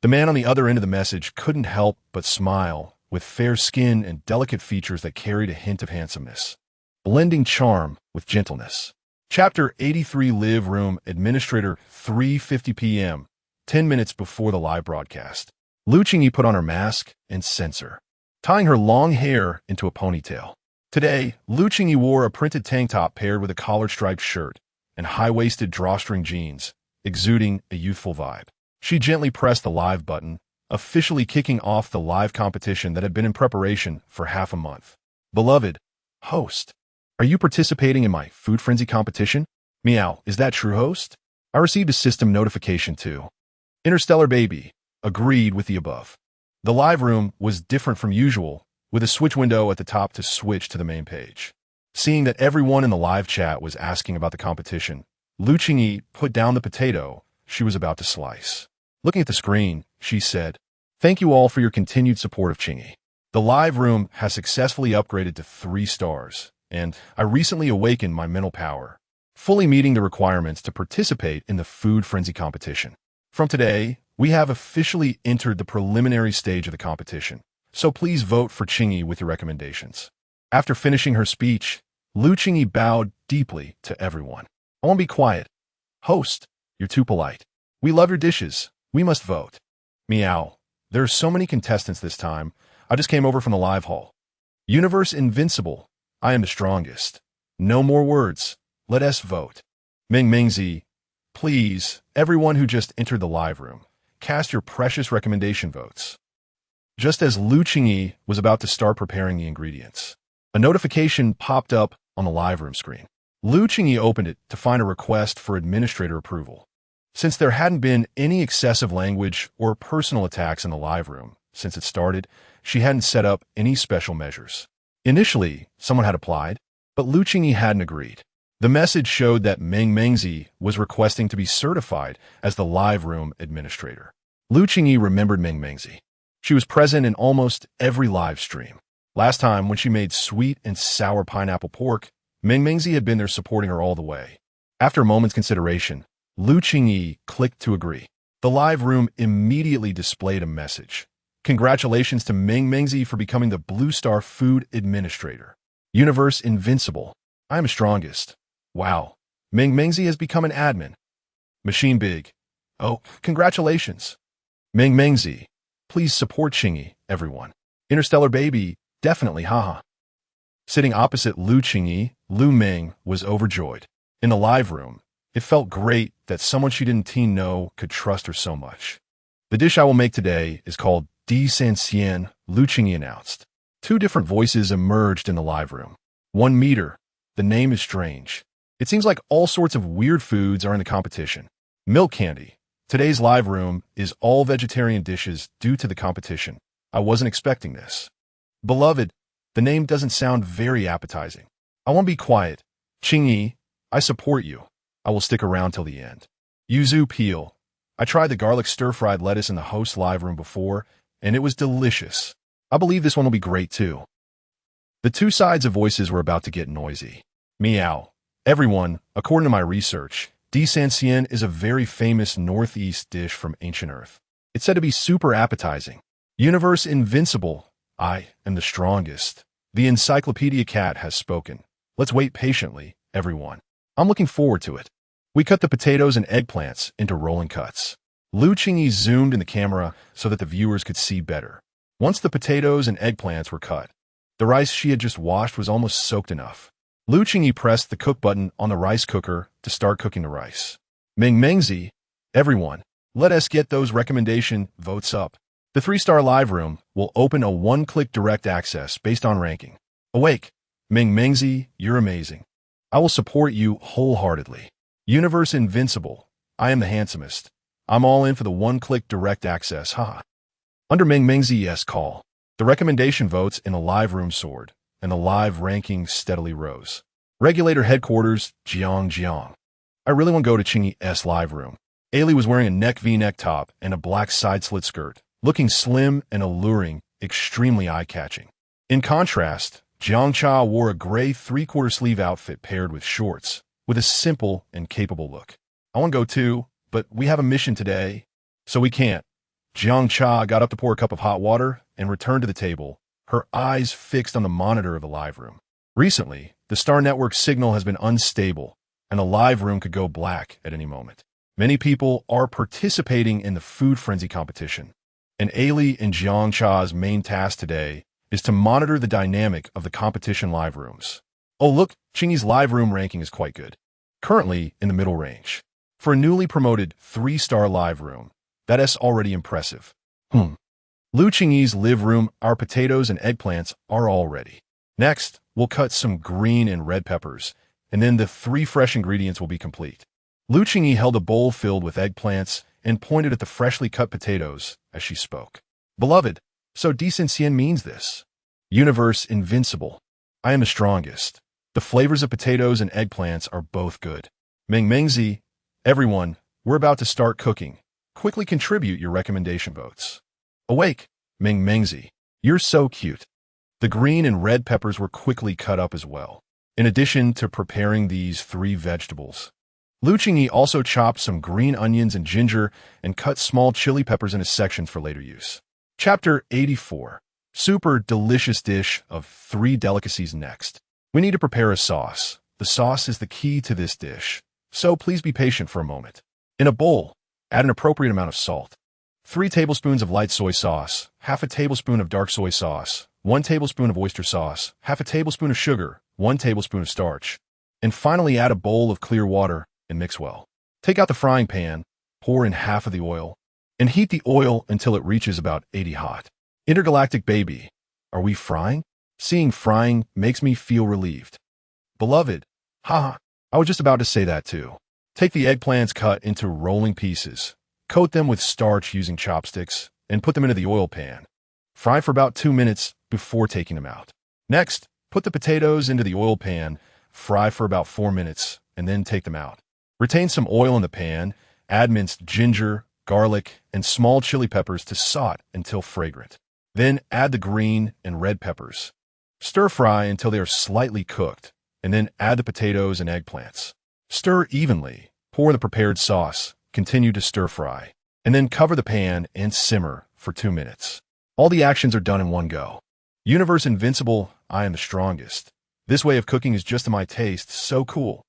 S1: The man on the other end of the message couldn't help but smile, with fair skin and delicate features that carried a hint of handsomeness, blending charm with gentleness. Chapter 83, Live Room Administrator, 3:50 p.m., 10 minutes before the live broadcast. Lu Qingyi put on her mask and sensor, tying her long hair into a ponytail. Today, Lu Qingyi wore a printed tank top paired with a collar-striped shirt and high-waisted drawstring jeans, exuding a youthful vibe. She gently pressed the live button, officially kicking off the live competition that had been in preparation for half a month. Beloved host, are you participating in my food frenzy competition? Meow, is that true, host? I received a system notification too. Interstellar Baby agreed with the above. The live room was different from usual, with a switch window at the top to switch to the main page. Seeing that everyone in the live chat was asking about the competition, Lu Qingyi put down the potato she was about to slice. Looking at the screen, she said, "Thank you all for your continued support of Qingyi. The live room has successfully upgraded to 3 stars, and I recently awakened my mental power, fully meeting the requirements to participate in the food frenzy competition. From today, we have officially entered the preliminary stage of the competition, so please vote for Qingyi with your recommendations." After finishing her speech, Lu Qingyi bowed deeply to everyone. "I won't be quiet. Host, you're too polite. We love your dishes. We must vote." Meow. There are so many contestants this time. I just came over from the live hall. Universe Invincible. I am the strongest. No more words. Let us vote. Ming Mingzi. Please, everyone who just entered the live room, cast your precious recommendation votes. Just as Lu Qingyi was about to start preparing the ingredients, a notification popped up on the live room screen. Lu Qingyi opened it to find a request for administrator approval. Since there hadn't been any excessive language or personal attacks in the live room since it started, she hadn't set up any special measures. Initially, someone had applied, but Lu Qingyi hadn't agreed. The message showed that Ming Mingzi was requesting to be certified as the live room administrator. Lu Qingyi remembered Ming Mingzi. She was present in almost every live stream. Last time, when she made sweet and sour pineapple pork, Ming Mingzi had been there supporting her all the way. After a moment's consideration, Lu Qingyi clicked to agree. The live room immediately displayed a message. "Congratulations to Ming Mingzi for becoming the Blue Star Food Administrator. Universe Invincible. I am strongest. Wow. Ming Mingzi has become an admin. Machine Big. Oh, congratulations. Ming Mingzi. Please support Qingyi, everyone. Interstellar Baby. Definitely, haha." Sitting opposite Lu Qingyi, Lu Ming was overjoyed. In the live room, it felt great that someone she didn't know could trust her so much. "The dish I will make today is called Di San Xian," Lu Qingyi announced. 2 different voices emerged in the live room. "1 meter. The name is strange. It seems like all sorts of weird foods are in the competition. Milk candy. Today's live room is all vegetarian dishes due to the competition. I wasn't expecting this. Beloved, the name doesn't sound very appetizing. I won't be quiet. Qingyi, I support you. I will stick around till the end. Yuzu peel. I tried the garlic stir-fried lettuce in the host live room before, and it was delicious. I believe this one will be great too." The 2 sides of voices were about to get noisy. Meow. Everyone, according to my research, Di San Xian is a very famous northeast dish from ancient Earth. It's said to be super appetizing. Universe Invincible. I am the strongest. The Encyclopedia Cat has spoken. Let's wait patiently, everyone. I'm looking forward to it. We cut the potatoes and eggplants into rolling cuts. Lu Qingyi zoomed in the camera so that the viewers could see better. Once the potatoes and eggplants were cut, the rice she had just washed was almost soaked enough. Lu Qingyi pressed the cook button on the rice cooker to start cooking the rice. Ming Mingzi, everyone, let us get those recommendation votes up. The 3-star live room will open a 1-click direct access based on ranking. Awake. Ming Mingzi, you're amazing. I will support you wholeheartedly. Universe Invincible. I am the handsomest. I'm all in for the 1-click direct access, haha. Under Ming Mingzi's call, the recommendation votes in the live room soared, and the live rankings steadily rose. Regulator Headquarters, Jiang. I really want to go to Qingyi's live room. Ailey was wearing a neck V-neck top and a black side-slit skirt, looking slim and alluring, extremely eye-catching. In contrast, Jiang Cha wore a gray 3/4 sleeve outfit paired with shorts, with a simple and capable look. I want to go too. but we have a mission today, so we can't. Jiang Cha got up to pour a cup of hot water and returned to the table, her eyes fixed on the monitor of the live room. Recently, the Star Network signal has been unstable, and the live room could go black at any moment. Many people are participating in the food frenzy competition, and Ailey and Jiang Cha's main task today is to monitor the dynamic of the competition live rooms. Oh look, Qingyi's live room ranking is quite good. Currently in the middle range. For a newly promoted 3-star live room, that's already impressive. Lu Qingyi's live room, our potatoes and eggplants are all ready. Next, we'll cut some green and red peppers, and then the 3 fresh ingredients will be complete. Lu Qingyi held a bowl filled with eggplants and pointed at the freshly cut potatoes as she spoke. Beloved, so decent Xian means this. Universe invincible. I am the strongest. The flavors of potatoes and eggplants are both good. Meng Mengzi, everyone, we're about to start cooking. Quickly contribute your recommendation votes. Awake, Meng Mengzi. You're so cute. The green and red peppers were quickly cut up as well. In addition to preparing these 3 vegetables, Lu Qingyi also chopped some green onions and ginger and cut small chili peppers into sections for later use. Chapter 84. Super delicious dish of 3 delicacies next. We need to prepare a sauce. The sauce is the key to this dish, so please be patient for a moment. In a bowl, add an appropriate amount of salt. 3 tablespoons of light soy sauce, half a tablespoon of dark soy sauce, 1 tablespoon of oyster sauce, half a tablespoon of sugar, 1 tablespoon of starch. And finally add a bowl of clear water and mix well. Take out the frying pan, pour in half of the oil, and heat the oil until it reaches about 80 hot. Intergalactic baby, are we frying? Seeing frying makes me feel relieved. Beloved, haha, I was just about to say that too. Take the eggplants cut into rolling pieces, coat them with starch using chopsticks, and put them into the oil pan. Fry for about 2 minutes before taking them out. Next, put the potatoes into the oil pan, fry for about 4 minutes, and then take them out. Retain some oil in the pan, add minced ginger, garlic, and small chili peppers to saute until fragrant. Then add the green and red peppers. Stir fry until they are slightly cooked, and then add the potatoes and eggplants. Stir evenly, pour the prepared sauce, continue to stir fry, and then cover the pan and simmer for 2 minutes. All the actions are done in one go. Universe invincible, I am the strongest. This way of cooking is just to my taste, so cool.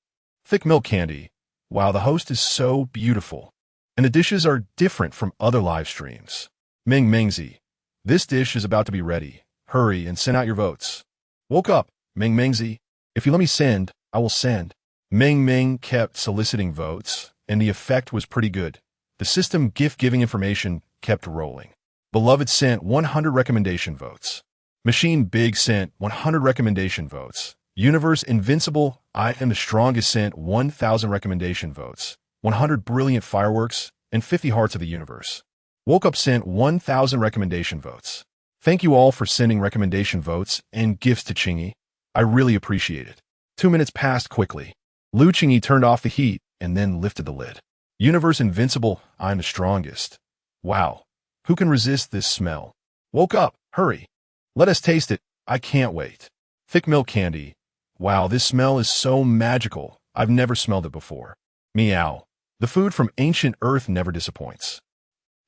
S1: Thick milk candy. Wow, the host is so beautiful. And the dishes are different from other live streams. Meng Mengzi, this dish is about to be ready. Hurry and send out your votes. Woke up, Meng Mengzi. If you let me send, I will send. Meng Meng kept soliciting votes, and the effect was pretty good. The system gift-giving information kept rolling. Beloved sent 100 recommendation votes. Machine Big sent 100 recommendation votes. Universe Invincible, I am the strongest sent 1,000 recommendation votes. 100 brilliant fireworks, and 50 hearts of the universe. Woke Up sent 1,000 recommendation votes. Thank you all for sending recommendation votes and gifts to Qingyi. I really appreciate it. 2 minutes passed quickly. Lu Qingyi turned off the heat and then lifted the lid. Universe Invincible, I'm the strongest. Wow. Who can resist this smell? Woke up, hurry. Let us taste it. I can't wait. Thick milk candy. Wow, this smell is so magical. I've never smelled it before. Meow. The food from ancient Earth never disappoints.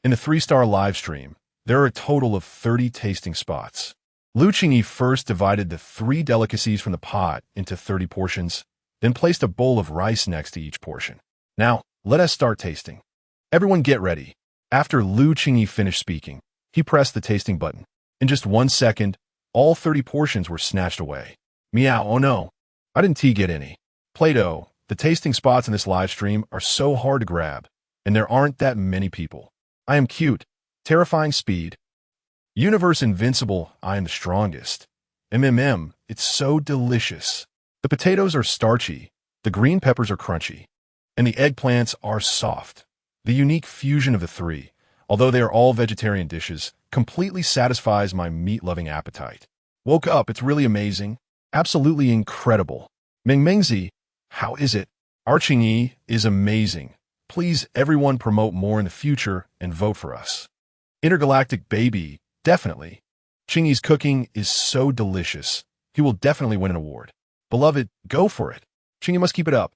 S1: In the 3-star live stream, there are a total of 30 tasting spots. Lu Qingyi first divided the 3 delicacies from the pot into 30 portions, then placed a bowl of rice next to each portion. Now, let us start tasting. Everyone get ready. After Lu Qingyi finished speaking, he pressed the tasting button. In just 1 second, all 30 portions were snatched away. Meow, oh no. I didn't get any. Play-Doh, the tasting spots in this live stream are so hard to grab, and there aren't that many people. I am cute. Terrifying speed. Universe Invincible, I am the strongest. It's so delicious. The potatoes are starchy, the green peppers are crunchy, and the eggplants are soft. The unique fusion of the 3, although they are all vegetarian dishes, completely satisfies my meat-loving appetite. Woke up, it's really amazing. Absolutely incredible. Meng Mengzi, how is it? Our Qingyi is amazing. Please, everyone promote more in the future and vote for us. Intergalactic baby, definitely. Qingyi's cooking is so delicious. He will definitely win an award. Beloved, go for it. Qingyi must keep it up.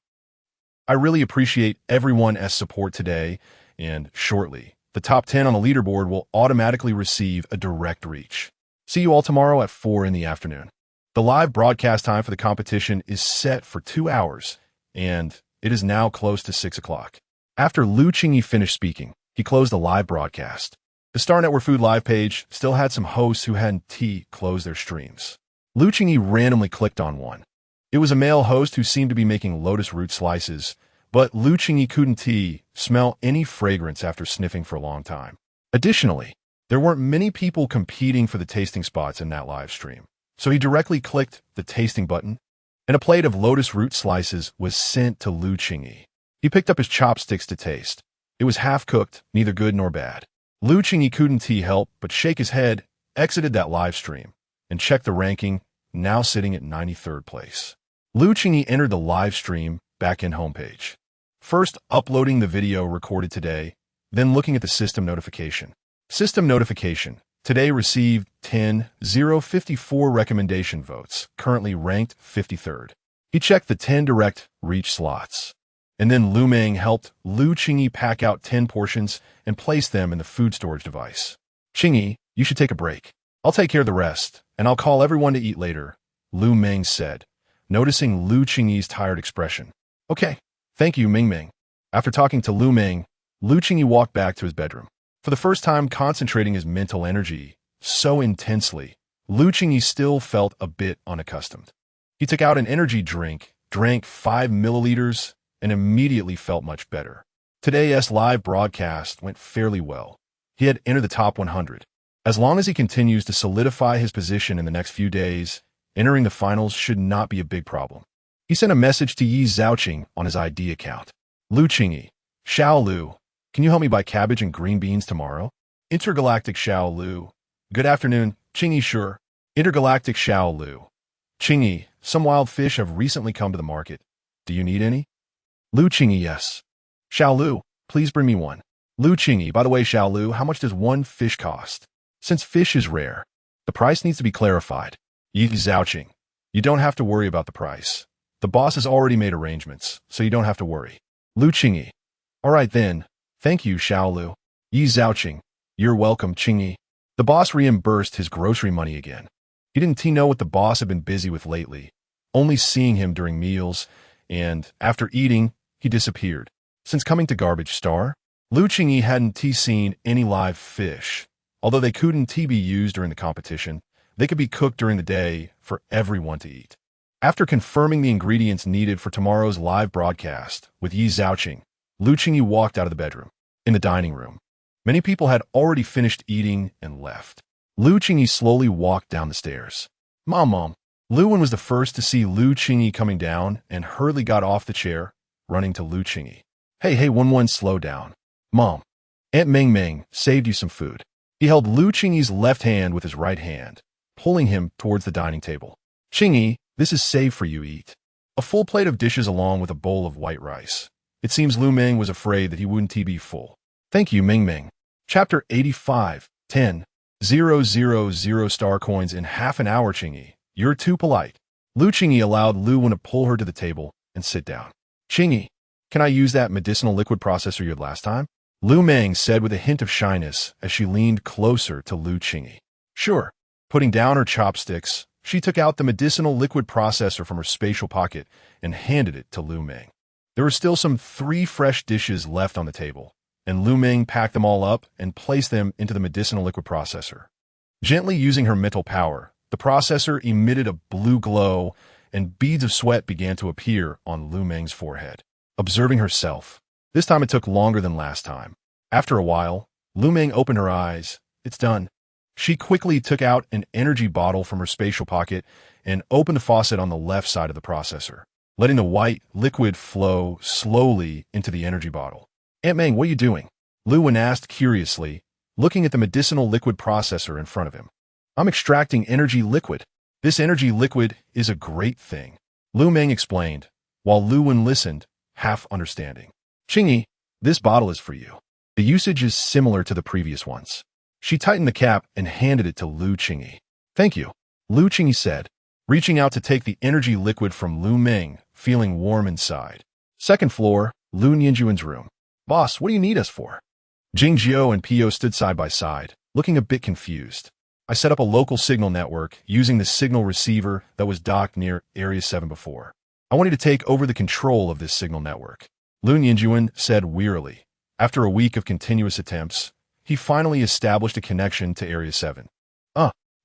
S1: I really appreciate everyone's support today, and shortly, the top 10 on the leaderboard will automatically receive a direct reach. See you all tomorrow at 4 in the afternoon. The live broadcast time for the competition is set for 2 hours, and it is now close to 6 o'clock. After Lu Qingyi finished speaking, he closed the live broadcast. The Star Network Food Live page still had some hosts who hadn't closed their streams. Lu Qingyi randomly clicked on one. It was a male host who seemed to be making lotus root slices, but Lu Qingyi couldn't smell any fragrance after sniffing for a long time. Additionally, there weren't many people competing for the tasting spots in that live stream, so he directly clicked the tasting button, and a plate of lotus root slices was sent to Lu Qingyi. He picked up his chopsticks to taste. It was half-cooked, neither good nor bad. Lu Qingyi couldn't help but shake his head, exited that live stream, and checked the ranking, now sitting at 93rd place. Lu Qingyi entered the live stream back-end homepage. First, uploading the video recorded today, then looking at the system notification. System notification. Today received 10,054 recommendation votes, currently ranked 53rd. He checked the 10 direct reach slots. And then Lu Meng helped Lu Qingyi pack out 10 portions and place them in the food storage device. Qingyi, you should take a break. I'll take care of the rest, and I'll call everyone to eat later, Lu Meng said, noticing Lu Qingyi's tired expression. Okay, thank you, Ming. After talking to Lu Meng, Lu Qingyi walked back to his bedroom. For the first time concentrating his mental energy so intensely, Lu Qingyi still felt a bit unaccustomed. He took out an energy drink, drank 5 milliliters, and immediately felt much better. Today's live broadcast went fairly well. He had entered the top 100. As long as he continues to solidify his position in the next few days, entering the finals should not be a big problem. He sent a message to Yi Zhaoqing on his ID account. Lu Qingyi, Xiao Lu, can you help me buy cabbage and green beans tomorrow? Intergalactic Xiao Lu. Good afternoon, Qingyi, sure. Intergalactic Xiao Lu. Qingyi, some wild fish have recently come to the market. Do you need any? Lu Qingyi, yes. Xiao Lu, please bring me one. Lu Qingyi, by the way, Xiao Lu, how much does one fish cost? Since fish is rare, the price needs to be clarified. Yi Zhaoqing, you don't have to worry about the price. The boss has already made arrangements, so you don't have to worry. Lu Qingyi, all right then. Thank you, Xiao Lu. Yi Zhaoqing, you're welcome, Qingyi. The boss reimbursed his grocery money again. He didn't know what the boss had been busy with lately, only seeing him during meals, and after eating, he disappeared. Since coming to Garbage Star, Lu Qingyi hadn't seen any live fish. Although they couldn't be used during the competition, they could be cooked during the day for everyone to eat. After confirming the ingredients needed for tomorrow's live broadcast with Yi Zhaoqing, Lu Qingyi walked out of the bedroom. In the dining room, many people had already finished eating and left. Lu Qingyi slowly walked down the stairs. Mom. Lu Wen was the first to see Lu Qingyi coming down and hurriedly got off the chair, running to Lu Qingyi. Hey, Wen, slow down. Mom, Aunt Ming saved you some food. He held Lu Qingyi's left hand with his right hand, pulling him towards the dining table. Qingyi, this is saved for you, eat. A full plate of dishes along with a bowl of white rice. It seems Lu Meng was afraid that he wouldn't be full. Thank you, Ming. Chapter 85, 10,000 star coins in half an hour, Qingyi. You're too polite. Lu Qingyi allowed Lu Wen to pull her to the table and sit down. Qingyi, can I use that medicinal liquid processor you had last time? Lu Meng said with a hint of shyness as she leaned closer to Lu Qingyi. Sure. Putting down her chopsticks, she took out the medicinal liquid processor from her spatial pocket and handed it to Lu Meng. There were still some 3 fresh dishes left on the table, and Lu Meng packed them all up and placed them into the medicinal liquid processor. Gently using her mental power, the processor emitted a blue glow, and beads of sweat began to appear on Lu Meng's forehead. Observing herself, this time it took longer than last time. After a while, Lu Meng opened her eyes. It's done. She quickly took out an energy bottle from her spatial pocket and opened the faucet on the left side of the processor, letting the white liquid flow slowly into the energy bottle. Aunt Meng, what are you doing? Lu Wen asked curiously, looking at the medicinal liquid processor in front of him. I'm extracting energy liquid. This energy liquid is a great thing, Lu Meng explained, while Lu Wen listened, half understanding. Qingyi, this bottle is for you. The usage is similar to the previous ones. She tightened the cap and handed it to Lu Qingyi. Thank you, Lu Qingyi said, reaching out to take the energy liquid from Lu Meng, feeling warm inside. Second floor, Lu Nianjuan's room. Boss, what do you need us for? Jingjiu and Pio stood side by side, looking a bit confused. I set up a local signal network using the signal receiver that was docked near Area 7 before. I wanted to take over the control of this signal network. Lu Nianjuan said wearily. After a week of continuous attempts, he finally established a connection to Area 7.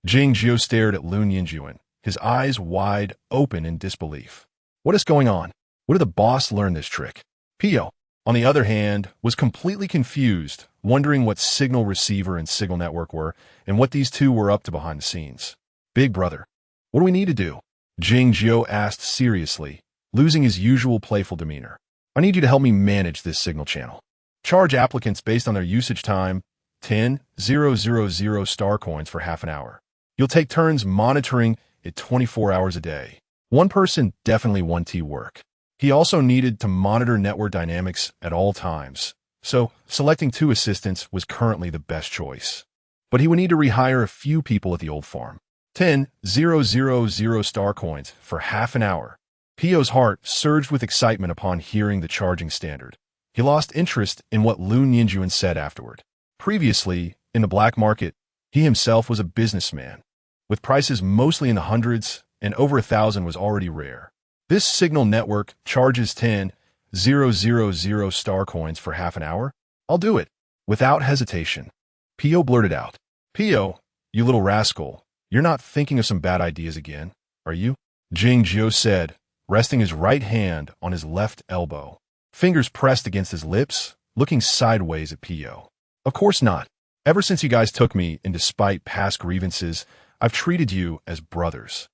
S1: Jingjiu stared at Lu Nianjuan, his eyes wide open in disbelief. What is going on? Where did the boss learn this trick? Pio, on the other hand, was completely confused, wondering what signal receiver and signal network were and what these two were up to behind the scenes. Big brother, what do we need to do? Jingjiu asked seriously, losing his usual playful demeanor. I need you to help me manage this signal channel. Charge applicants based on their usage time 10,000 star coins for half an hour. You'll take turns monitoring it 24 hours a day. One person, definitely 1T work. He also needed to monitor network dynamics at all times, so selecting 2 assistants was currently the best choice. But he would need to rehire a few people at the old farm. 10,000 star coins for half an hour. Pio's heart surged with excitement upon hearing the charging standard. He lost interest in what Lu Nianjuan said afterward. Previously, in the black market, he himself was a businessman, with prices mostly in the hundreds and over 1,000 was already rare. This signal network charges 10,000 star coins for half an hour? I'll do it. Without hesitation. Pio blurted out. Pio, you little rascal, you're not thinking of some bad ideas again, are you? Jingjiu said, resting his right hand on his left elbow, fingers pressed against his lips, looking sideways at Pio. Of course not. Ever since you guys took me, and despite past grievances, I've treated you as brothers.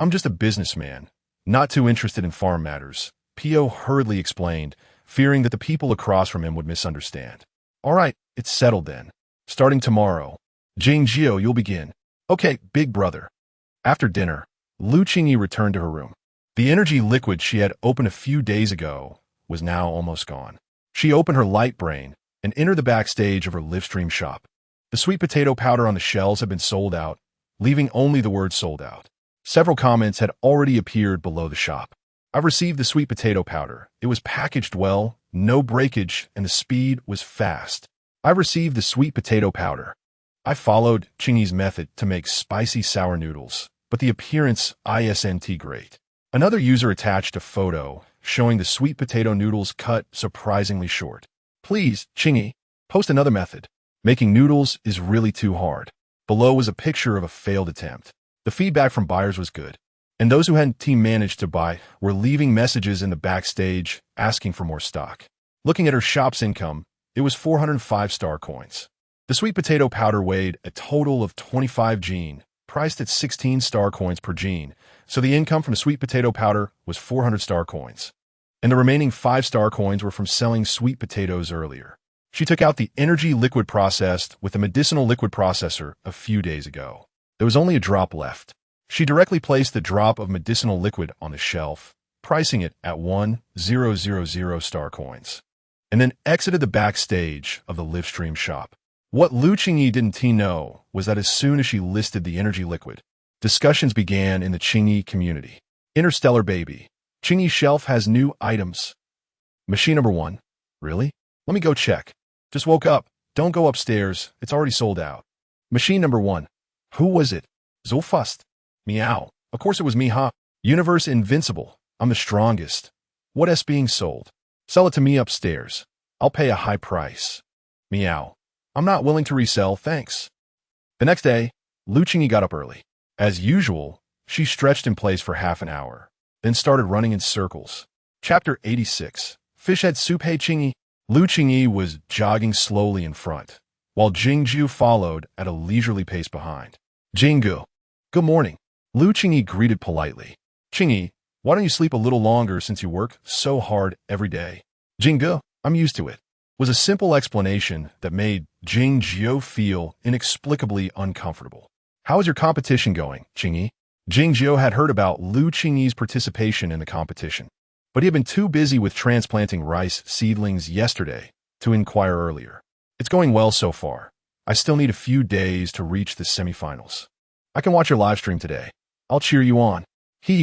S1: I'm just a businessman, not too interested in farm matters, Pio hurriedly explained, fearing that the people across from him would misunderstand. All right, it's settled then. Starting tomorrow, Jingjiu, you'll begin. Okay, big brother. After dinner, Lu Qingyi returned to her room. The energy liquid she had opened a few days ago was now almost gone. She opened her light brain and entered the backstage of her livestream shop. The sweet potato powder on the shelves had been sold out, leaving only the word sold out. Several comments had already appeared below the shop. I've received the sweet potato powder. It was packaged well, no breakage, and the speed was fast. I've received the sweet potato powder. I followed Qingyi's method to make spicy sour noodles, but the appearance isn't great. Another user attached a photo showing the sweet potato noodles cut surprisingly short. Please, Qingyi, post another method. Making noodles is really too hard. Below was a picture of a failed attempt. The feedback from buyers was good, and those who hadn't managed to buy were leaving messages in the backstage asking for more stock. Looking at her shop's income, it was 405 star coins. The sweet potato powder weighed a total of 25 gene, priced at 16 star coins per gene, so the income from the sweet potato powder was 400 star coins. And the remaining 5 star coins were from selling sweet potatoes earlier. She took out the energy liquid processed with a medicinal liquid processor a few days ago. There was only a drop left. She directly placed the drop of medicinal liquid on the shelf, pricing it at 1,000 star coins, and then exited the backstage of the livestream shop. What Lu Qingyi didn't know was that as soon as she listed the energy liquid, discussions began in the Qingyi community. Interstellar baby. Qingyi shelf has new items. Machine number 1. Really? Let me go check. Just woke up. Don't go upstairs. It's already sold out. Machine number 1. Who was it? So fast. Meow. Of course it was me, huh? Universe invincible. I'm the strongest. What is being sold? Sell it to me upstairs. I'll pay a high price. Meow. I'm not willing to resell, thanks. The next day, Lu Qingyi got up early. As usual, she stretched in place for half an hour, then started running in circles. Chapter 86. Fish head soup. Hey Qingyi. Lu Qingyi was jogging slowly in front, while Jingjiu followed at a leisurely pace behind. Jinggu. Good morning. Lu Qingyi greeted politely. Qingyi, why don't you sleep a little longer since you work so hard every day? Jinggu, I'm used to it. Was a simple explanation that made Jingjiu feel inexplicably uncomfortable. How is your competition going, Qingyi? Jingjiu had heard about Lu Qingyi's participation in the competition, but he had been too busy with transplanting rice seedlings yesterday to inquire earlier. It's going well so far. I still need a few days to reach the semifinals. I can watch your live stream today. I'll cheer you on.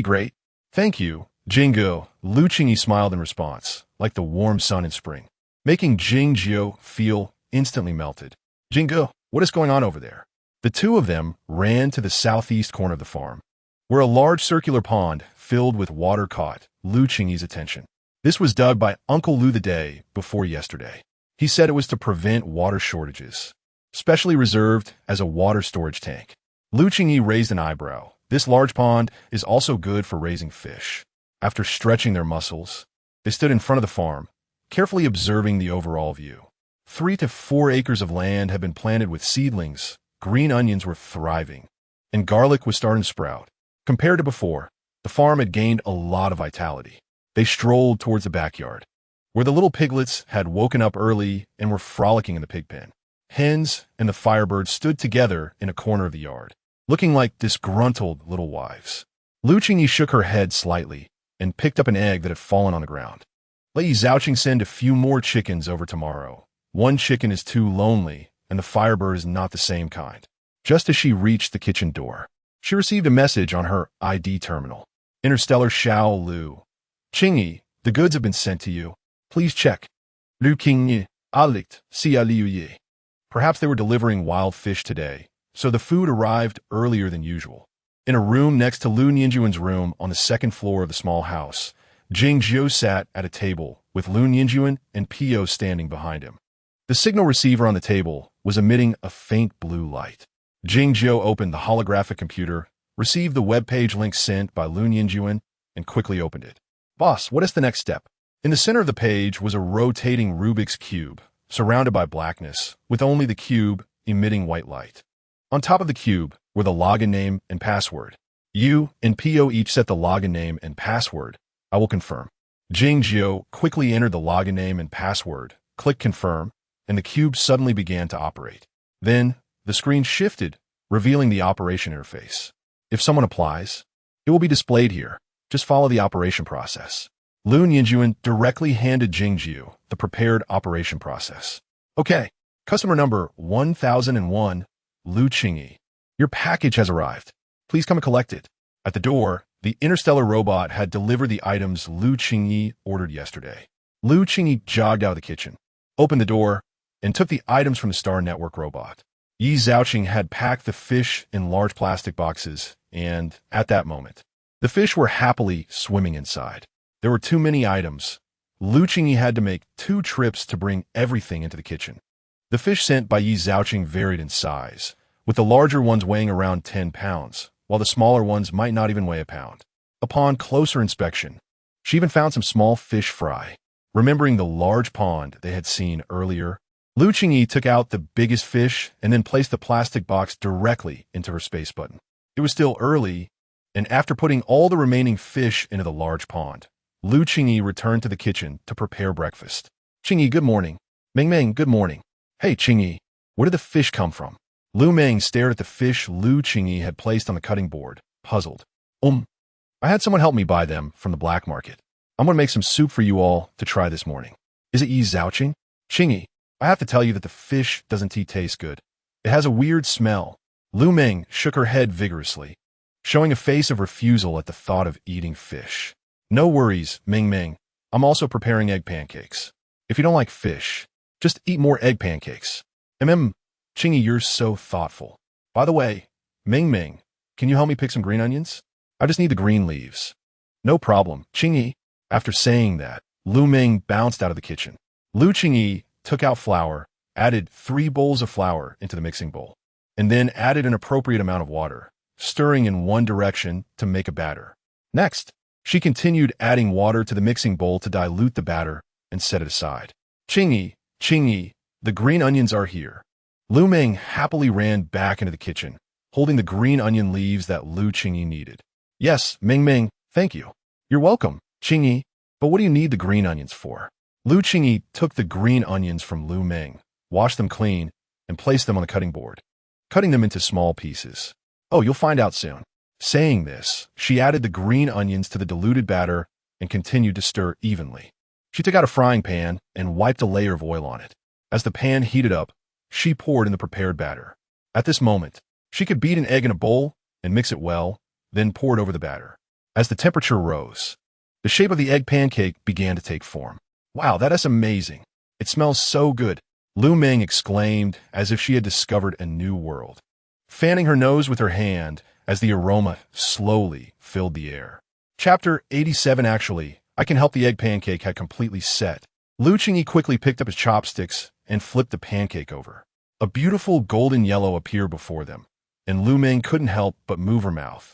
S1: Great. Thank you, Lu Qingyi smiled in response, like the warm sun in spring, making Jingjiu feel instantly melted. Jinggu, what is going on over there? The two of them ran to the southeast corner of the farm, where a large circular pond filled with water caught Lu Qingyi's attention. This was dug by Uncle Lu the day before yesterday. He said it was to prevent water shortages, specially reserved as a water storage tank. Lu Qingyi raised an eyebrow. This large pond is also good for raising fish. After stretching their muscles, they stood in front of the farm, carefully observing the overall view. 3 to 4 acres of land had been planted with seedlings, green onions were thriving, and garlic was starting to sprout. Compared to before, the farm had gained a lot of vitality. They strolled towards the backyard, where the little piglets had woken up early and were frolicking in the pig pen. Hens and the firebirds stood together in a corner of the yard, looking like disgruntled little wives. Lu Qingyi shook her head slightly and picked up an egg that had fallen on the ground. Let Yi Zhaoqing send a few more chickens over tomorrow. One chicken is too lonely, and the firebird is not the same kind. Just as she reached the kitchen door, she received a message on her ID terminal. Interstellar Lu. Qingyi, the goods have been sent to you. Please check. Lu Qingyi, Alikt, Liu Yi. Perhaps they were delivering wild fish today, so the food arrived earlier than usual. In a room next to Lu Ninjuan's room on the second floor of the small house, Jingjiu sat at a table with Lu Ninjuan and Pio standing behind him. The signal receiver on the table was emitting a faint blue light. Jingjiu opened the holographic computer, received the web page link sent by Lu Ninjuan, and quickly opened it. Boss, what is the next step? In the center of the page was a rotating Rubik's Cube, surrounded by blackness, with only the cube emitting white light. On top of the cube were the login name and password. You and Pio each set the login name and password. I will confirm. Jingjiu quickly entered the login name and password, clicked confirm, and the cube suddenly began to operate. Then, the screen shifted, revealing the operation interface. If someone applies, it will be displayed here. Just follow the operation process. Lu Ninjuan directly handed Jingjiu the prepared operation process. Okay, customer number 1001, Lu Qingyi. Your package has arrived. Please come and collect it. At the door, the interstellar robot had delivered the items Lu Qingyi ordered yesterday. Lu Qingyi jogged out of the kitchen, opened the door, and took the items from the Star Network robot. Yi Zhaoqing had packed the fish in large plastic boxes, and, at that moment, the fish were happily swimming inside. There were too many items. Lu Qingyi had to make 2 trips to bring everything into the kitchen. The fish sent by Yi Zhaoqing varied in size, with the larger ones weighing around 10 pounds, while the smaller ones might not even weigh a pound. Upon closer inspection, she even found some small fish fry. Remembering the large pond they had seen earlier, Lu Qingyi took out the biggest fish and then placed the plastic box directly into her space button. It was still early, and after putting all the remaining fish into the large pond, Lu Qingyi returned to the kitchen to prepare breakfast. Qingyi, good morning. Meng, good morning. Hey, Qingyi, where did the fish come from? Lu Meng stared at the fish Lu Qingyi had placed on the cutting board, puzzled. I had someone help me buy them from the black market. I'm going to make some soup for you all to try this morning. Is it Yi Zhaoqing? Qingyi, I have to tell you that the fish doesn't taste good. It has a weird smell. Lu Meng shook her head vigorously, showing a face of refusal at the thought of eating fish. No worries, Meng. I'm also preparing egg pancakes. If you don't like fish, just eat more egg pancakes. Qingyi, you're so thoughtful. By the way, Meng, can you help me pick some green onions? I just need the green leaves. No problem, Qingyi. After saying that, Lu Meng bounced out of the kitchen. Lu Qingyi took out flour, added 3 bowls of flour into the mixing bowl, and then added an appropriate amount of water, stirring in one direction to make a batter. Next, she continued adding water to the mixing bowl to dilute the batter and set it aside. Qingyi, the green onions are here. Lu Meng happily ran back into the kitchen, holding the green onion leaves that Lu Qingyi needed. Yes, Meng, thank you. You're welcome, Qingyi, but what do you need the green onions for? Lu Qingyi took the green onions from Lu Meng, washed them clean, and placed them on the cutting board, cutting them into small pieces. Oh, you'll find out soon. Saying this, she added the green onions to the diluted batter and continued to stir evenly. She took out a frying pan and wiped a layer of oil on it. As the pan heated up, she poured in the prepared batter. At this moment, she could beat an egg in a bowl and mix it well, then pour it over the batter. As the temperature rose, The shape of the egg pancake began to take form. Wow, that is amazing. It smells so good, Lu Meng exclaimed as if she had discovered a new world, fanning her nose with her hand as the aroma slowly filled the air. Chapter 87. Actually, I can help. The egg pancake had completely set. Lu Qingyi quickly picked up his chopsticks and flipped the pancake over. A beautiful golden yellow appeared before them, and Lu Meng couldn't help but move her mouth.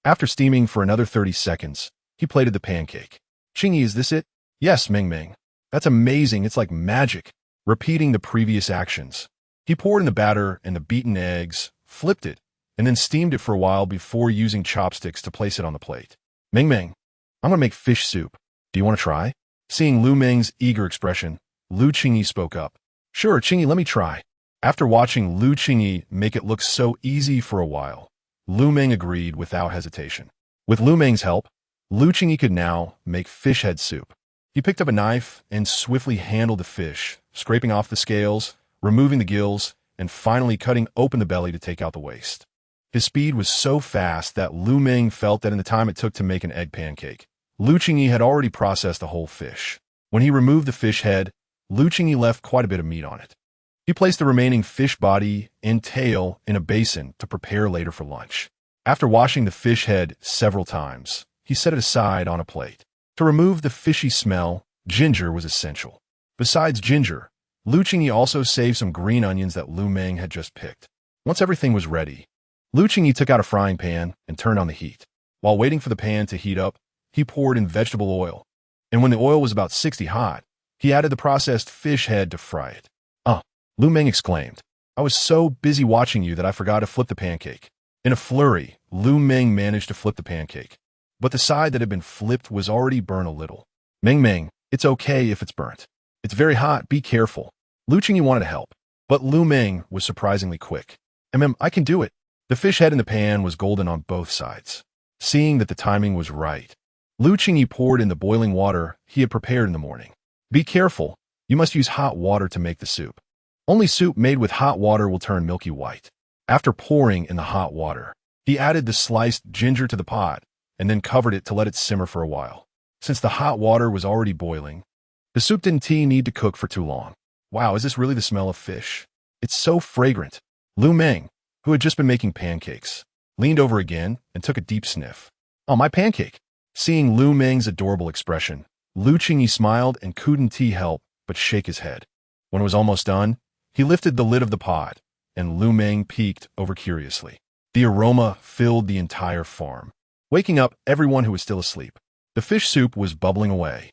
S1: After steaming for another 30 seconds, he plated the pancake. Qingyi, is this it? Yes, Ming. That's amazing. It's like magic. Repeating the previous actions. He poured in the batter and the beaten eggs, flipped it, and then steamed it for a while before using chopsticks to place it on the plate. Ming, I'm gonna make fish soup. Do you want to try? Seeing Lu Meng's eager expression, Lu Qingyi spoke up. Sure, Qingyi, let me try. After watching Lu Qingyi make it look so easy for a while, Lu Meng agreed without hesitation. With Lu Meng's help, Lu Qingyi could now make fish head soup. He picked up a knife and swiftly handled the fish, scraping off the scales, removing the gills, and finally cutting open the belly to take out the waste. His speed was so fast that Lu Meng felt that in the time it took to make an egg pancake, Lu Qingyi had already processed the whole fish. When he removed the fish head, Lu Qingyi left quite a bit of meat on it. He placed the remaining fish body and tail in a basin to prepare later for lunch. After washing the fish head several times, he set it aside on a plate. To remove the fishy smell, ginger was essential. Besides ginger, Lu Qingyi also saved some green onions that Lu Meng had just picked. Once everything was ready, Lu Qingyi took out a frying pan and turned on the heat. While waiting for the pan to heat up, he poured in vegetable oil, and when the oil was about 60 hot, he added the processed fish head to fry it. Lu Meng exclaimed. I was so busy watching you that I forgot to flip the pancake. In a flurry, Lu Meng managed to flip the pancake, but the side that had been flipped was already burnt a little. Ming, it's okay if it's burnt. It's very hot, be careful. Lu Qingyi wanted to help, but Lu Meng was surprisingly quick. I can do it. The fish head in the pan was golden on both sides. Seeing that the timing was right, Lu Qingyi poured in the boiling water he had prepared in the morning. Be careful, you must use hot water to make the soup. Only soup made with hot water will turn milky white. After pouring in the hot water, he added the sliced ginger to the pot and then covered it to let it simmer for a while. Since the hot water was already boiling, the soup didn't need to cook for too long. Wow, is this really the smell of fish? It's so fragrant. Lu Meng, who had just been making pancakes, leaned over again and took a deep sniff. Oh, my pancake. Seeing Lu Meng's adorable expression, Lu Qingyi smiled and couldn't help but shake his head. When it was almost done, he lifted the lid of the pot, and Lu Meng peeked over curiously. The aroma filled the entire farm, waking up everyone who was still asleep. The fish soup was bubbling away,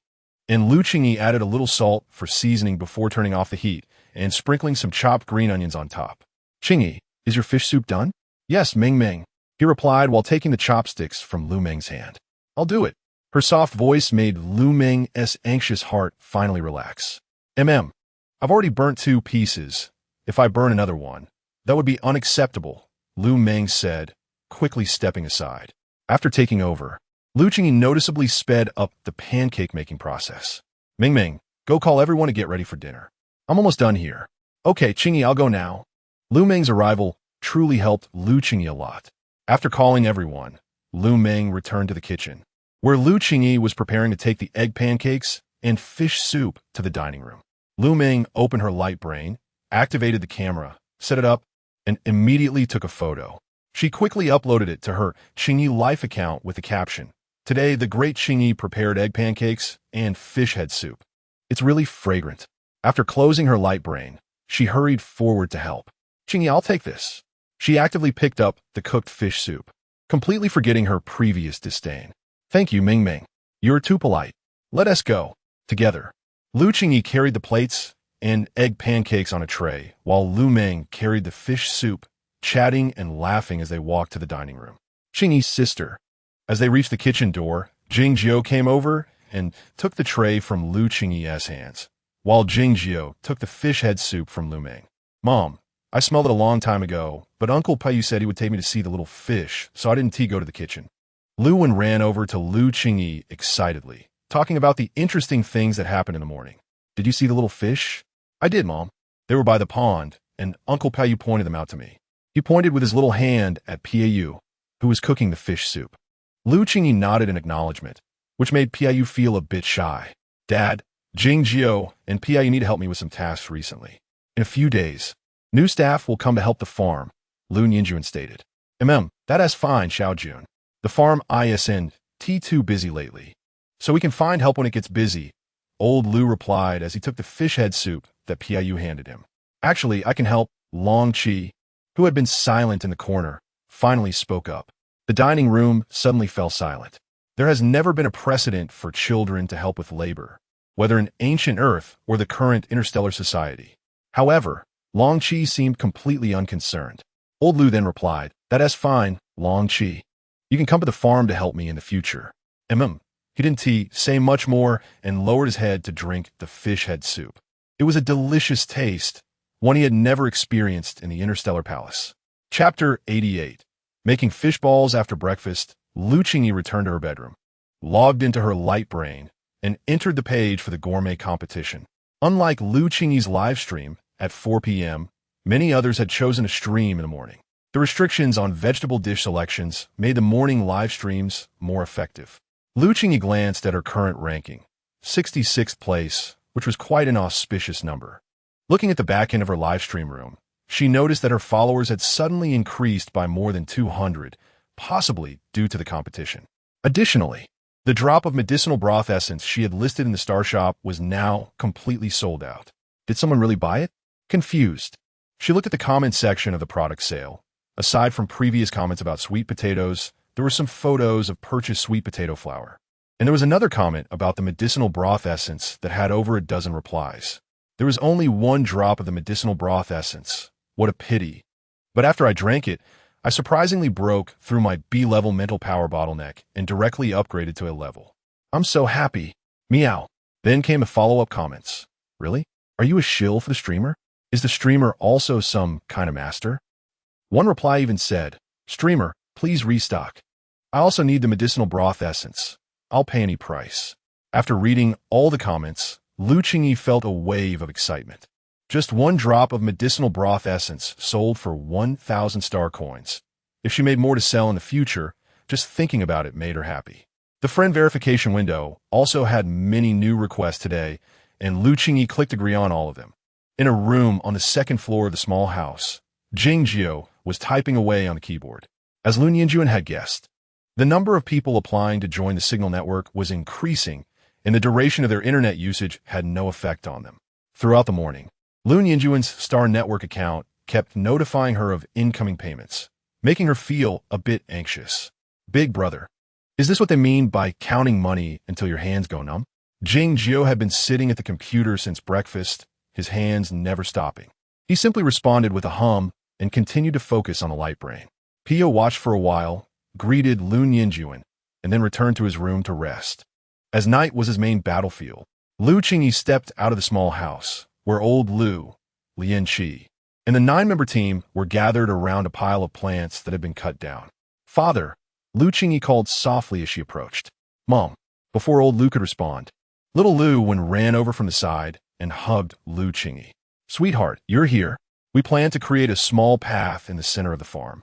S1: and Lu Qingyi added a little salt for seasoning before turning off the heat and sprinkling some chopped green onions on top. Qingyi, is your fish soup done? Yes, Ming, he replied while taking the chopsticks from Lu Meng's hand. I'll do it. Her soft voice made Lu Meng's anxious heart finally relax. I've already burnt 2 pieces. If I burn another one, that would be unacceptable, Lu Meng said, quickly stepping aside. After taking over, Lu Qingyi noticeably sped up the pancake-making process. Ming, go call everyone to get ready for dinner. I'm almost done here. Okay, Qingyi, I'll go now. Lu Meng's arrival truly helped Lu Qingyi a lot. After calling everyone, Lu Meng returned to the kitchen, where Lu Qingyi was preparing to take the egg pancakes and fish soup to the dining room. Lu Meng opened her light brain, activated the camera, set it up, and immediately took a photo. She quickly uploaded it to her Qingyi Life account with the caption, "Today, the great Qingyi prepared egg pancakes and fish head soup. It's really fragrant." After closing her light brain, she hurried forward to help. Qingyi, I'll take this. She actively picked up the cooked fish soup, completely forgetting her previous disdain. Thank you, Ming. You're too polite. Let us go. Together. Lu Qingyi carried the plates and egg pancakes on a tray, while Lu Meng carried the fish soup, chatting and laughing as they walked to the dining room. Qingyi's sister. As they reached the kitchen door, Qingyi came over and took the tray from Lu Qingyi's hands, while Qingyi took the fish head soup from Lu Meng. Mom, I smelled it a long time ago, but Uncle Payu said he would take me to see the little fish, so I didn't go to the kitchen. Lu ran over to Lu Qingyi excitedly, talking about the interesting things that happened in the morning. Did you see the little fish? I did, Mom. They were by the pond, and Uncle Payu pointed them out to me. He pointed with his little hand at Pau, who was cooking the fish soup. Lu Qingyi nodded in acknowledgement, which made Piu feel a bit shy. Dad, Qingyi and Piu need to help me with some tasks recently. In a few days, new staff will come to help the farm, Lu Ninjuan stated. That is fine, Xiaojun. The farm isn't too busy lately, so we can find help when it gets busy, old Lu replied as he took the fish head soup that Piu handed him. Actually, I can help, Long Qi, who had been silent in the corner, finally spoke up. The dining room suddenly fell silent. There has never been a precedent for children to help with labor, whether in ancient Earth or the current interstellar society. However, Long Qi seemed completely unconcerned. Old Lu then replied, that is fine, Long Qi. You can come to the farm to help me in the future. He didn't say much more and lowered his head to drink the fish head soup. It was a delicious taste, one he had never experienced in the Interstellar Palace. Chapter 88. Making fish balls after breakfast, Lu Qingyi returned to her bedroom, logged into her light brain, and entered the page for the gourmet competition. Unlike Lu Qingyi's live stream at 4 p.m., many others had chosen to stream in the morning. The restrictions on vegetable dish selections made the morning live streams more effective. Lu Qingyi glanced at her current ranking, 66th place, which was quite an auspicious number. Looking at the back end of her live stream room, she noticed that her followers had suddenly increased by more than 200, possibly due to the competition. Additionally, the drop of medicinal broth essence she had listed in the Star Shop was now completely sold out. Did someone really buy it? Confused, she looked at the comment section of the product sale. Aside from previous comments about sweet potatoes, there were some photos of purchased sweet potato flour. And there was another comment about the medicinal broth essence that had over a dozen replies. There was only one drop of the medicinal broth essence. What a pity. But after I drank it, I surprisingly broke through my B-level mental power bottleneck and directly upgraded to a level. I'm so happy. Meow. Then came the follow-up comments. Really? Are you a shill for the streamer? Is the streamer also some kind of master? One reply even said, streamer, please restock. I also need the medicinal broth essence. I'll pay any price. After reading all the comments, Lu Qingyi felt a wave of excitement. Just one drop of medicinal broth essence sold for 1,000 star coins. If she made more to sell in the future, just thinking about it made her happy. The friend verification window also had many new requests today, and Lu Qingyi clicked agree on all of them. In a room on the second floor of the small house, Qingyi was typing away on the keyboard. As Lu Ninjuan had guessed, the number of people applying to join the Signal network was increasing, and the duration of their internet usage had no effect on them. Throughout the morning, Lu Ninjuan's Star Network account kept notifying her of incoming payments, making her feel a bit anxious. Big brother, is this what they mean by counting money until your hands go numb? Qingyi had been sitting at the computer since breakfast, his hands never stopping. He simply responded with a hum and continued to focus on the light brain. Pio watched for a while, greeted Lu Ninjuan, and then returned to his room to rest. As night was his main battlefield, Lu Qingyi stepped out of the small house, where old Lu, Lian Qi, and the 9-member team were gathered around a pile of plants that had been cut down. Father, Lu Qingyi called softly as she approached. Mom, before old Lu could respond. Little Lu ran over from the side and hugged Lu Qingyi. Sweetheart, you're here. We plan to create a small path in the center of the farm.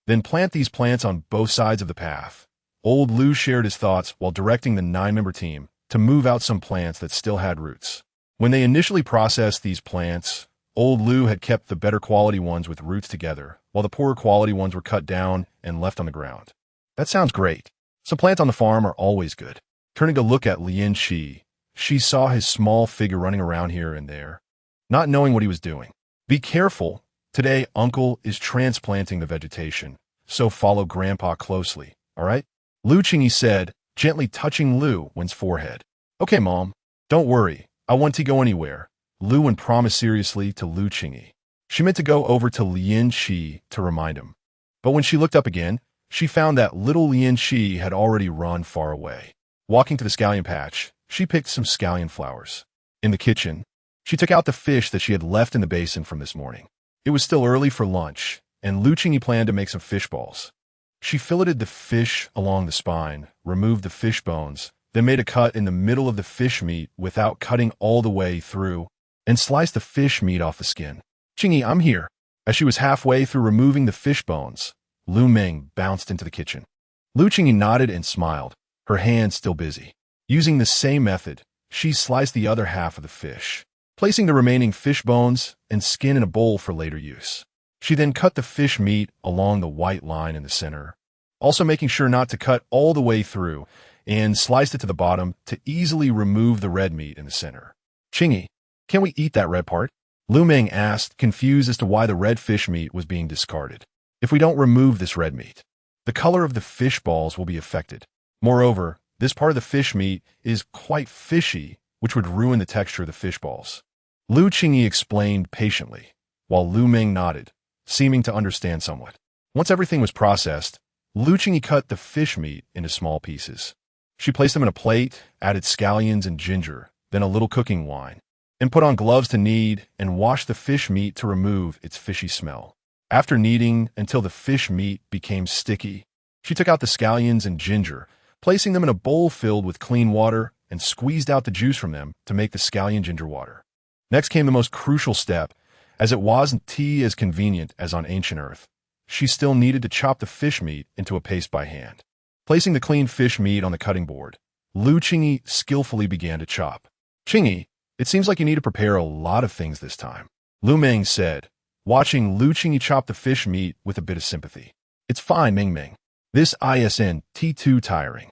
S1: Then plant these plants on both sides of the path. Old Lu shared his thoughts while directing the 9-member team to move out some plants that still had roots. When they initially processed these plants, old Lu had kept the better quality ones with roots together, while the poorer quality ones were cut down and left on the ground. That sounds great. Some plants on the farm are always good. Turning to look at Lian Qi, she saw his small figure running around here and there, not knowing what he was doing. Be careful. Today, Uncle is transplanting the vegetation, so follow Grandpa closely, all right? Lu Qingyi said, gently touching Lu Wen's forehead. Okay, Mom. Don't worry. I won't go anywhere. Lu Wen promised seriously to Lu Qingyi. She meant to go over to Lian Qi to remind him. But when she looked up again, she found that little Lian Qi had already run far away. Walking to the scallion patch, she picked some scallion flowers. In the kitchen, she took out the fish that she had left in the basin from this morning. It was still early for lunch, and Lu Qingyi planned to make some fish balls. She filleted the fish along the spine, removed the fish bones, then made a cut in the middle of the fish meat without cutting all the way through, and sliced the fish meat off the skin. Qingyi, I'm here. As she was halfway through removing the fish bones, Lu Meng bounced into the kitchen. Lu Qingyi nodded and smiled, her hands still busy. Using the same method, she sliced the other half of the fish, placing the remaining fish bones and skin in a bowl for later use. She then cut the fish meat along the white line in the center, also making sure not to cut all the way through, and sliced it to the bottom to easily remove the red meat in the center. Qingyi, can we eat that red part? Lu Meng asked, confused as to why the red fish meat was being discarded. If we don't remove this red meat, the color of the fish balls will be affected. Moreover, this part of the fish meat is quite fishy, which would ruin the texture of the fish balls. Qingyi explained patiently, while Lu Meng nodded, seeming to understand somewhat. Once everything was processed, Qingyi cut the fish meat into small pieces. She placed them in a plate, added scallions and ginger, then a little cooking wine, and put on gloves to knead and wash the fish meat to remove its fishy smell. After kneading until the fish meat became sticky, she took out the scallions and ginger, placing them in a bowl filled with clean water, and squeezed out the juice from them to make the scallion ginger water. Next came the most crucial step, as it wasn't as convenient as on ancient Earth. She still needed to chop the fish meat into a paste by hand. Placing the clean fish meat on the cutting board, Qingyi skillfully began to chop. Qingyi, it seems like you need to prepare a lot of things this time, Lu Meng said, watching Qingyi chop the fish meat with a bit of sympathy. It's fine, Meng. This isn't too tiring.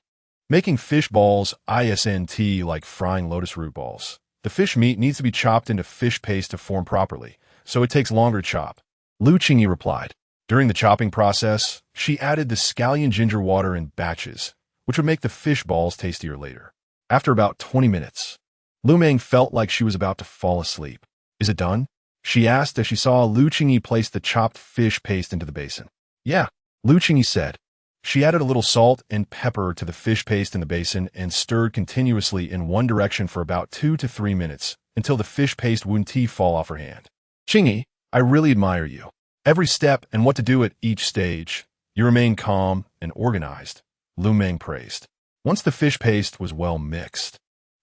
S1: Making fish balls isn't like frying lotus root balls. The fish meat needs to be chopped into fish paste to form properly, so it takes longer to chop, Qingyi replied. During the chopping process, she added the scallion ginger water in batches, which would make the fish balls tastier later. After about 20 minutes, Lu Meng felt like she was about to fall asleep. Is it done? She asked as she saw Qingyi place the chopped fish paste into the basin. Yeah, Qingyi said. She added a little salt and pepper to the fish paste in the basin and stirred continuously in one direction for about 2 to 3 minutes until the fish paste wouldn't fall off her hand. Qingyi, I really admire you. Every step and what to do at each stage, you remain calm and organized, Lu Meng praised. Once the fish paste was well mixed,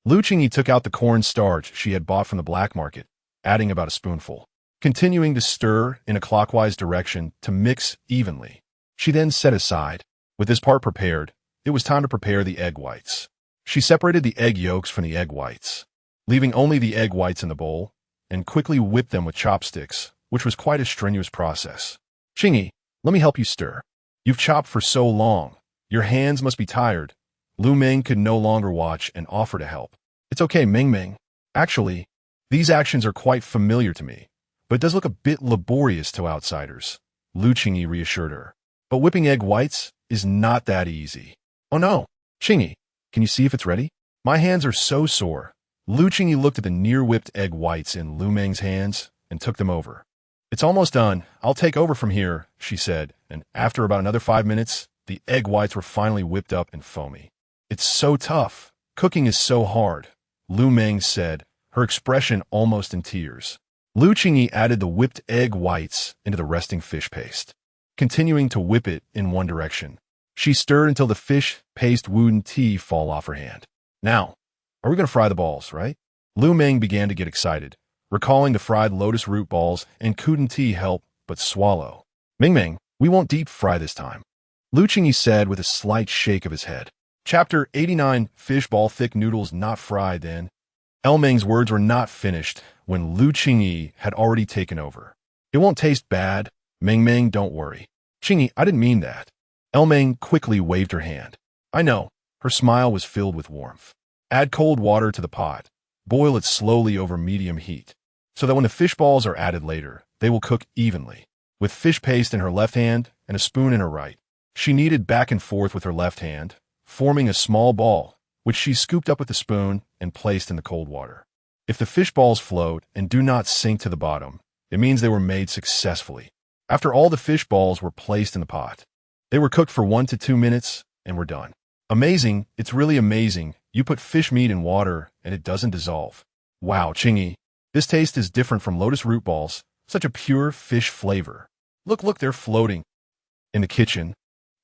S1: Qingyi took out the cornstarch she had bought from the black market, adding about a spoonful. Continuing to stir in a clockwise direction to mix evenly, she then set aside. With this part prepared, it was time to prepare the egg whites. She separated the egg yolks from the egg whites, leaving only the egg whites in the bowl, and quickly whipped them with chopsticks, which was quite a strenuous process. Qingyi, let me help you stir. You've chopped for so long. Your hands must be tired. Lu Meng could no longer watch and offer to help. It's okay, Meng. Actually, these actions are quite familiar to me, but it does look a bit laborious to outsiders, Qingyi reassured her. But whipping egg whites is not that easy. Oh no, Qingyi, can you see if it's ready? My hands are so sore. Qingyi looked at the near-whipped egg whites in Lu Meng's hands and took them over. It's almost done. I'll take over from here, she said, and after about another 5 minutes, the egg whites were finally whipped up and foamy. It's so tough. Cooking is so hard, Lu Meng said, her expression almost in tears. Qingyi added the whipped egg whites into the resting fish paste, continuing to whip it in one direction. She stirred until the fish paste wouldn't fall off her hand. Now, are we going to fry the balls, right? Lu Meng began to get excited, recalling the fried lotus root balls and couldn't help but swallow. Meng, we won't deep fry this time, Qingyi said with a slight shake of his head. Chapter 89, Fish Ball Thick Noodles Not Fried Then. Meng's words were not finished when Qingyi had already taken over. It won't taste bad, Meng, don't worry. Qingyi, I didn't mean that. Meng quickly waved her hand. I know. Her smile was filled with warmth. Add cold water to the pot. Boil it slowly over medium heat, so that when the fish balls are added later, they will cook evenly. With fish paste in her left hand and a spoon in her right, she kneaded back and forth with her left hand, forming a small ball, which she scooped up with the spoon and placed in the cold water. If the fish balls float and do not sink to the bottom, it means they were made successfully. After all the fish balls were placed in the pot, they were cooked for 1 to 2 minutes and were done. Amazing, it's really amazing. You put fish meat in water and it doesn't dissolve. Wow, Qingyi, this taste is different from lotus root balls, such a pure fish flavor. Look, they're floating. In the kitchen,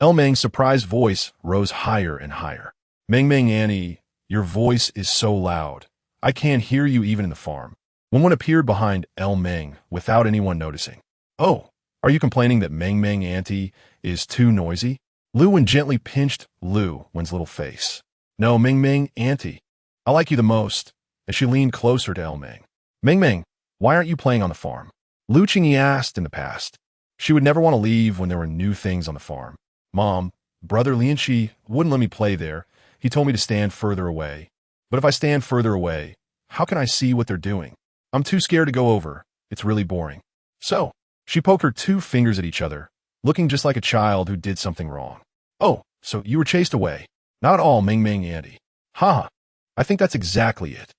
S1: Meng's surprised voice rose higher and higher. Meng Annie, your voice is so loud. I can't hear you even in the farm. One appeared behind Meng without anyone noticing. Oh, are you complaining that Meng Auntie is too noisy? Lu Wen gently pinched Lu Wen's little face. No, Ming Ming, Auntie. I like you the most. And she leaned closer to Ming. Ming Ming, why aren't you playing on the farm? Lu Qingyi asked in the past. She would never want to leave when there were new things on the farm. Mom, Brother Lianqi wouldn't let me play there. He told me to stand further away. But if I stand further away, how can I see what they're doing? I'm too scared to go over. It's really boring. So, she poked her two fingers at each other, looking just like a child who did something wrong. Oh, so you were chased away. Not at all, Ming Ming, Auntie. Ha! I think that's exactly it.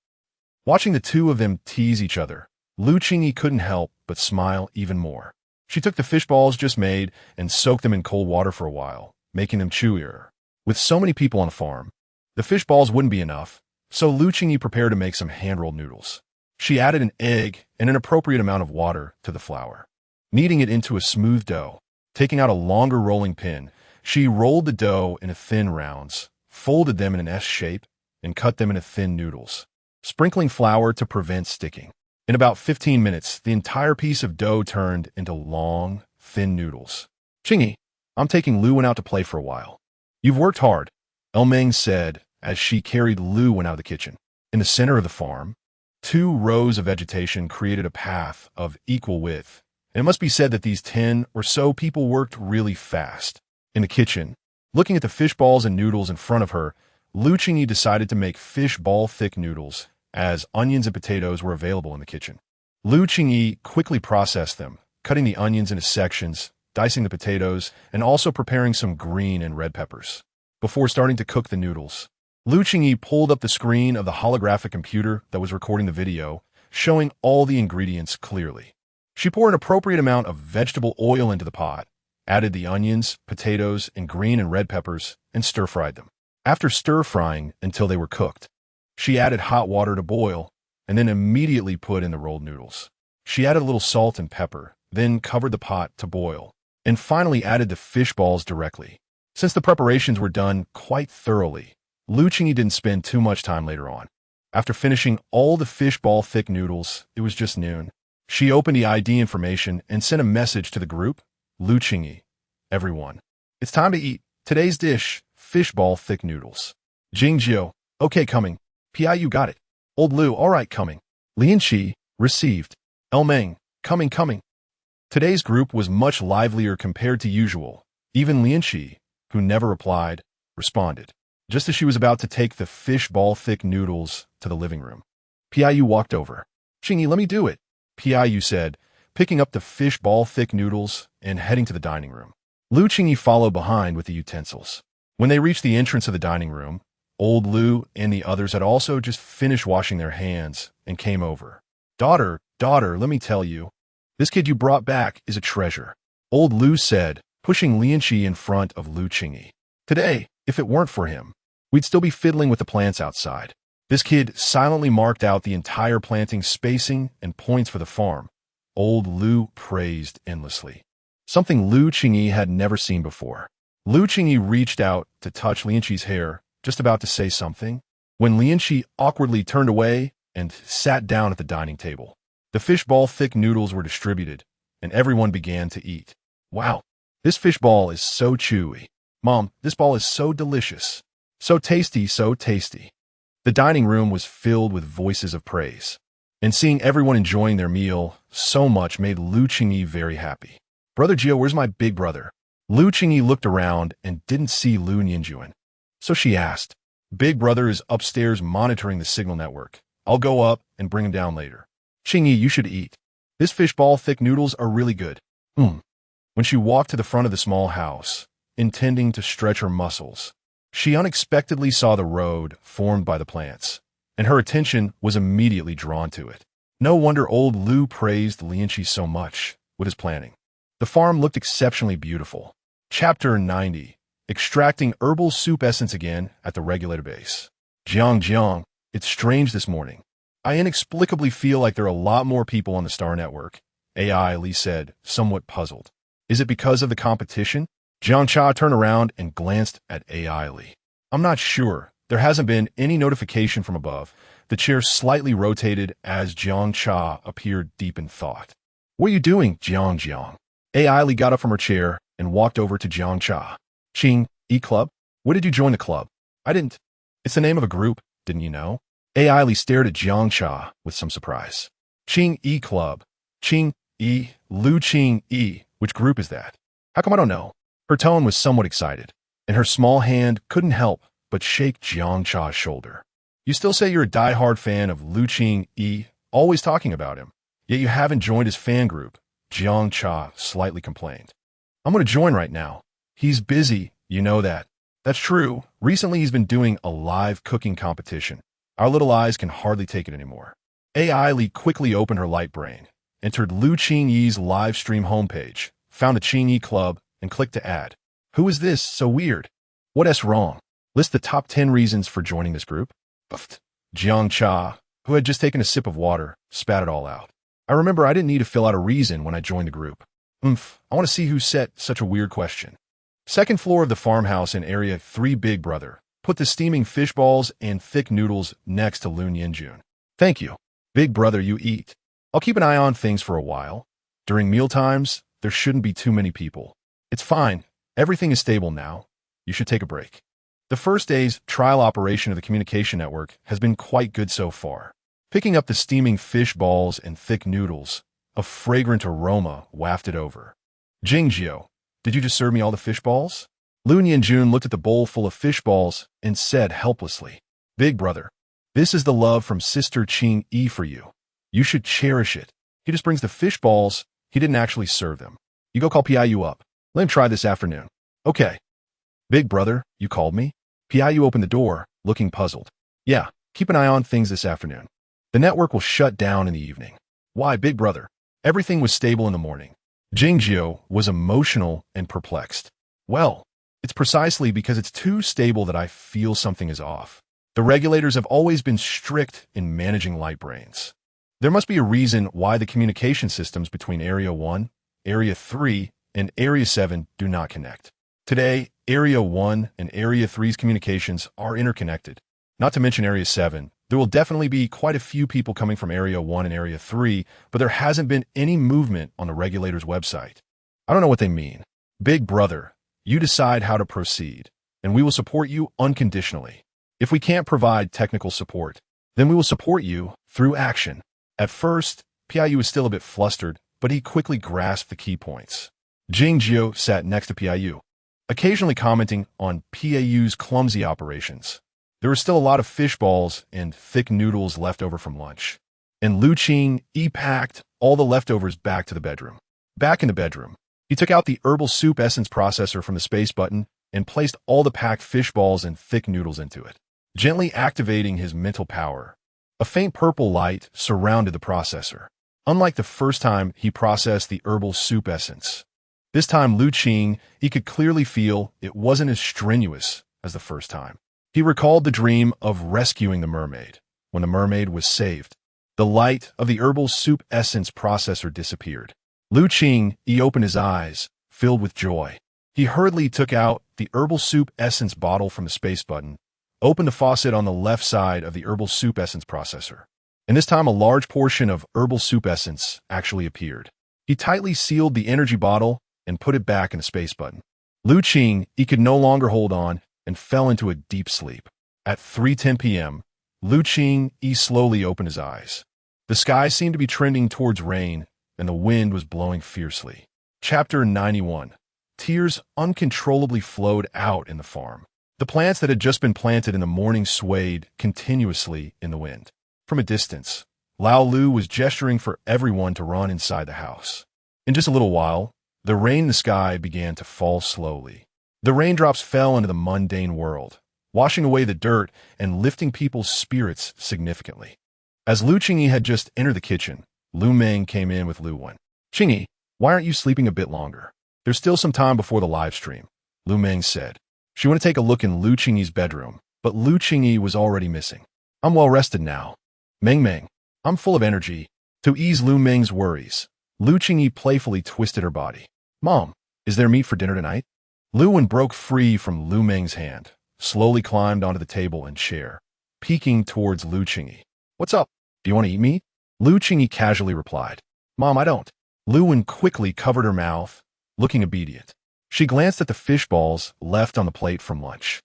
S1: Watching the two of them tease each other, Lu Qingyi couldn't help but smile even more. She took the fish balls just made and soaked them in cold water for a while, making them chewier. With so many people on a farm, the fish balls wouldn't be enough, so Lu Qingyi prepared to make some hand-rolled noodles. She added an egg and an appropriate amount of water to the flour, kneading it into a smooth dough. Taking out a longer rolling pin, she rolled the dough into thin rounds, folded them in an S shape, and cut them into thin noodles, sprinkling flour to prevent sticking. In about 15 minutes, the entire piece of dough turned into long, thin noodles. Qingyi, I'm taking Lu Wen out to play for a while. You've worked hard, Ming said as she carried Lu Wen out of the kitchen. In the center of the farm, 2 rows of vegetation created a path of equal width. And it must be said that these 10 or so people worked really fast. In the kitchen, looking at the fish balls and noodles in front of her, Lu Qingyi decided to make fish ball-thick noodles, as onions and potatoes were available in the kitchen. Lu Qingyi quickly processed them, cutting the onions into sections, dicing the potatoes, and also preparing some green and red peppers. Before starting to cook the noodles, Lu Qingyi pulled up the screen of the holographic computer that was recording the video, showing all the ingredients clearly. She poured an appropriate amount of vegetable oil into the pot, added the onions, potatoes, and green and red peppers, and stir-fried them. After stir-frying until they were cooked, she added hot water to boil, and then immediately put in the rolled noodles. She added a little salt and pepper, then covered the pot to boil, and finally added the fish balls directly. Since the preparations were done quite thoroughly, Lu Qingyi didn't spend too much time later on. After finishing all the fish ball-thick noodles, it was just noon. She opened the ID information and sent a message to the group. Lu Qingyi, everyone, it's time to eat. Today's dish, fish ball-thick noodles. Jingjiu, okay, coming. Pi, you got it. Old Lu, all right, coming. Lianqi, received. Ming, coming. Today's group was much livelier compared to usual. Even Lianqi, who never replied, responded, just as she was about to take the fish ball-thick noodles to the living room. Piu walked over. Qingyi, let me do it, Piu said, picking up the fish ball-thick noodles and heading to the dining room. Lu Qingyi followed behind with the utensils. When they reached the entrance of the dining room, old Lu and the others had also just finished washing their hands and came over. Daughter, let me tell you, this kid you brought back is a treasure, old Lu said, pushing Lianqi in front of Lu Qingyi. Today, if it weren't for him, we'd still be fiddling with the plants outside. This kid silently marked out the entire planting spacing and points for the farm. Old Lu praised endlessly, something Lu Qingyi had never seen before. Lu Qingyi reached out to touch Lianqi's hair, just about to say something, when Lianqi awkwardly turned away and sat down at the dining table. The fish ball-thick noodles were distributed, and everyone began to eat. Wow, this fish ball is so chewy. Mom, this ball is so delicious. So tasty, so tasty. The dining room was filled with voices of praise, and seeing everyone enjoying their meal so much made Lu Qingyi very happy. Brother Gio, where's my big brother? Lu Qingyi looked around and didn't see Lu Nianjuan. So she asked, Big brother is upstairs monitoring the signal network. I'll go up and bring him down later. Qingyi, you should eat. This fish ball-thick noodles are really good. When she walked to the front of the small house, intending to stretch her muscles, she unexpectedly saw the road formed by the plants, and her attention was immediately drawn to it. No wonder old Lu praised Lianqi so much with his planning. The farm looked exceptionally beautiful. Chapter 90. Extracting herbal soup essence again at the regulator base. Jiang, it's strange this morning. I inexplicably feel like there are a lot more people on the Star Network, AI Li said, somewhat puzzled. Is it because of the competition? Jiang Cha turned around and glanced at AI Li. I'm not sure. There hasn't been any notification from above. The chair slightly rotated as Jiang Cha appeared deep in thought. What are you doing, Jiang? AI Li got up from her chair and walked over to Jiang Cha. Qing, E-Club? When did you join the club? I didn't. It's the name of a group, didn't you know? Li stared at Jiangcha with some surprise. Qingyi Club. Qingyi, Lu Qingyi. Which group is that? How come I don't know? Her tone was somewhat excited, and her small hand couldn't help but shake Jiangcha's shoulder. You still say you're a die-hard fan of Lu Qingyi, always talking about him, yet you haven't joined his fan group, Jiangcha slightly complained. I'm going to join right now. He's busy, you know that. That's true. Recently he's been doing a live cooking competition. Our little eyes can hardly take it anymore. Li quickly opened her light brain, entered Lu Qingyi's live stream homepage, found a Qingyi club, and clicked to add. Who is this? So weird. What's wrong? List the top 10 reasons for joining this group. Buffed. Jiangcha, who had just taken a sip of water, spat it all out. I remember I didn't need to fill out a reason when I joined the group. I want to see who set such a weird question. Second floor of the farmhouse in Area 3. Big Brother put the steaming fish balls and thick noodles next to Lu Yanjun. Thank you. Big Brother, you eat. I'll keep an eye on things for a while. During mealtimes, there shouldn't be too many people. It's fine. Everything is stable now. You should take a break. The first day's trial operation of the communication network has been quite good so far. Picking up the steaming fish balls and thick noodles, a fragrant aroma wafted over. Qingyi, did you just serve me all the fish balls? Lu Yanjun looked at the bowl full of fish balls and said helplessly, Big Brother, this is the love from Sister Qingyi for you. You should cherish it. He just brings the fish balls. He didn't actually serve them. You go call Piu up. Let him try this afternoon. Okay. Big Brother, you called me? Piu opened the door, looking puzzled. Yeah, keep an eye on things this afternoon. The network will shut down in the evening. Why, Big Brother? Everything was stable in the morning. Qingyi was emotional and perplexed. Well, it's precisely because it's too stable that I feel something is off. The regulators have always been strict in managing light brains. There must be a reason why the communication systems between Area 1, Area 3, and Area 7 do not connect. Today, Area 1 and Area 3's communications are interconnected. Not to mention Area 7. There will definitely be quite a few people coming from Area 1 and Area 3, but there hasn't been any movement on the regulator's website. I don't know what they mean. Big Brother, you decide how to proceed, and we will support you unconditionally. If we can't provide technical support, then we will support you through action. At first, Piu was still a bit flustered, but he quickly grasped the key points. Qingyi sat next to Piu, occasionally commenting on Piu's clumsy operations. There were still a lot of fish balls and thick noodles left over from lunch, and Lu Qingyi packed all the leftovers back to the bedroom. Back in the bedroom, he took out the herbal soup essence processor from the space button and placed all the packed fish balls and thick noodles into it, gently activating his mental power. A faint purple light surrounded the processor, unlike the first time he processed the herbal soup essence. This time Lu Qingyi could clearly feel it wasn't as strenuous as the first time. He recalled the dream of rescuing the mermaid. When the mermaid was saved, the light of the herbal soup essence processor disappeared. Lu Qingyi opened his eyes, filled with joy. He hurriedly took out the herbal soup essence bottle from the space button, opened the faucet on the left side of the herbal soup essence processor, and this time a large portion of herbal soup essence actually appeared. He tightly sealed the energy bottle and put it back in the space button. Lu Qingyi could no longer hold on and fell into a deep sleep. At 3:10 p.m., Lu Qingyi slowly opened his eyes. The sky seemed to be trending towards rain, and the wind was blowing fiercely. Chapter 91. Tears uncontrollably flowed out in the farm. The plants that had just been planted in the morning swayed continuously in the wind. From a distance, Lu was gesturing for everyone to run inside the house. In just a little while, the rain in the sky began to fall slowly. The raindrops fell into the mundane world, washing away the dirt and lifting people's spirits significantly. As Lu Qingyi had just entered the kitchen, Lu Meng came in with Lu Wen. Qingyi, why aren't you sleeping a bit longer? There's still some time before the live stream, Lu Meng said. She wanted to take a look in Lu Qingyi's bedroom, but Lu Qingyi was already missing. I'm well rested now. Meng, I'm full of energy. To ease Lu Meng's worries, Lu Qingyi playfully twisted her body. Mom, is there meat for dinner tonight? Lu Wen broke free from Lu Meng's hand, slowly climbed onto the table and chair, peeking towards Lu Qingyi. What's up? Do you want to eat meat? Lu Qingyi casually replied. Mom, I don't. Lu Wen quickly covered her mouth, looking obedient. She glanced at the fish balls left on the plate from lunch.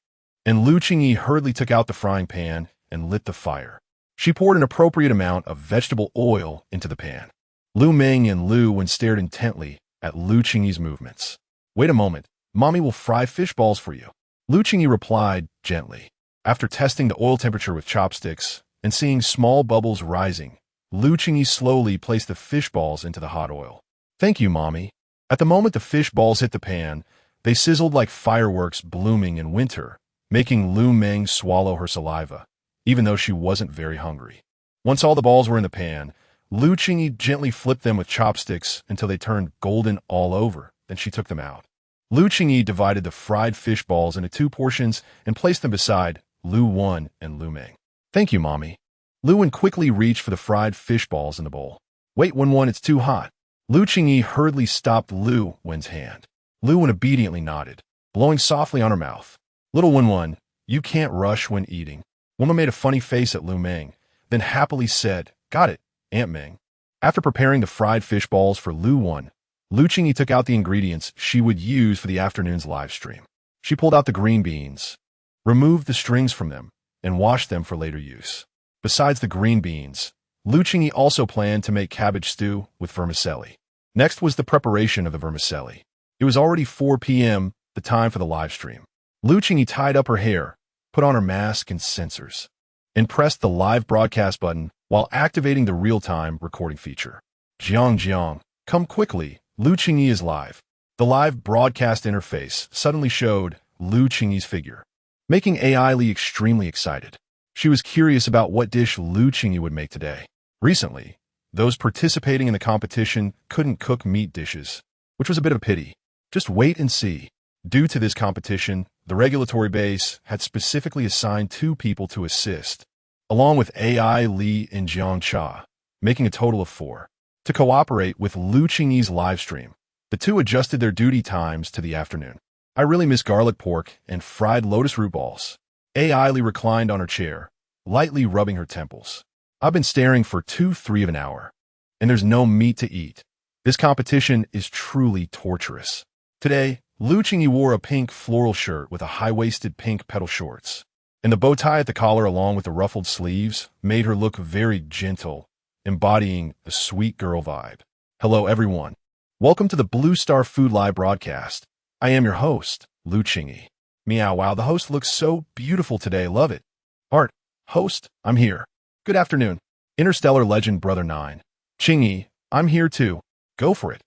S1: and Lu Qingyi hurriedly took out the frying pan and lit the fire. She poured an appropriate amount of vegetable oil into the pan. Lu Meng and Lu Wen stared intently at Lu Qingyi's movements. "Wait a moment, Mommy will fry fish balls for you," Lu Qingyi replied gently. After testing the oil temperature with chopsticks and seeing small bubbles rising, Lu Qingyi slowly placed the fish balls into the hot oil. "Thank you, Mommy." At the moment the fish balls hit the pan, they sizzled like fireworks blooming in winter, making Lu Meng swallow her saliva, even though she wasn't very hungry. Once all the balls were in the pan, Lu Qingyi gently flipped them with chopsticks until they turned golden all over, then she took them out. Lu Qingyi divided the fried fish balls into 2 portions and placed them beside Lu Wen and Lu Meng. "Thank you, Mommy." Lu Wen quickly reached for the fried fish balls in the bowl. "Wait, Wen, it's too hot." Lu Qingyi hurriedly stopped Lu Wen's hand. Lu Wen obediently nodded, blowing softly on her mouth. "Little Wen, you can't rush when eating." Woman made a funny face at Lu Meng, then happily said, "Got it, Aunt Meng." After preparing the fried fish balls for Lu Wen, Lu Qingyi took out the ingredients she would use for the afternoon's live stream. She pulled out the green beans, removed the strings from them, and washed them for later use. Besides the green beans, Lu Qingyi also planned to make cabbage stew with vermicelli. Next was the preparation of the vermicelli. It was already 4 p.m., the time for the live stream. Lu Qingyi tied up her hair, put on her mask and sensors, and pressed the live broadcast button while activating the real-time recording feature. Jiang, come quickly, Lu Qingyi is live." The live broadcast interface suddenly showed Lu Qingyi's figure, making AI Li extremely excited. She was curious about what dish Lu Qingyi would make today. Recently, those participating in the competition couldn't cook meat dishes, which was a bit of a pity. Just wait and see. Due to this competition, the regulatory base had specifically assigned 2 people to assist, along with AI Li and Jiang Cha, making a total of 4. To cooperate with Lu Qingyi's live stream, the 2 adjusted their duty times to the afternoon. "I really miss garlic pork and fried lotus root balls." AI Li reclined on her chair, lightly rubbing her temples. "I've been staring for 2-3 of an hour, and there's no meat to eat. This competition is truly torturous." Today, Lu Qingyi wore a pink floral shirt with a high-waisted pink petal shorts, and the bow tie at the collar along with the ruffled sleeves made her look very gentle, embodying the sweet girl vibe. Hello everyone. Welcome to the Blue Star Food Live broadcast. I am your host, Lu Qingyi. Meow, wow, the host looks so beautiful today, love it. Art, host, I'm here. Good afternoon. Interstellar legend Brother 9. Qingyi, I'm here too. Go for it.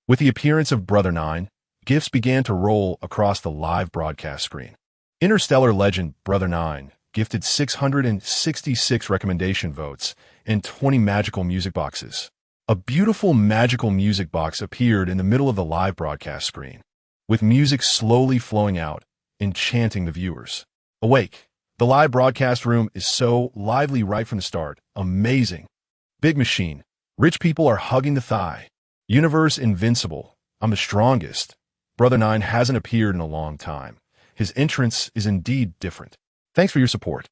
S1: With the appearance of Brother 9, gifts began to roll across the live broadcast screen. Interstellar legend Brother 9 gifted 666 recommendation votes and 20 magical music boxes. A beautiful magical music box appeared in the middle of the live broadcast screen, with music slowly flowing out, enchanting the viewers. Awake. The live broadcast room is so lively right from the start. Amazing. Big machine. Rich people are hugging the thigh. Universe invincible. I'm the strongest. Brother 9 hasn't appeared in a long time. His entrance is indeed different. Thanks for your support.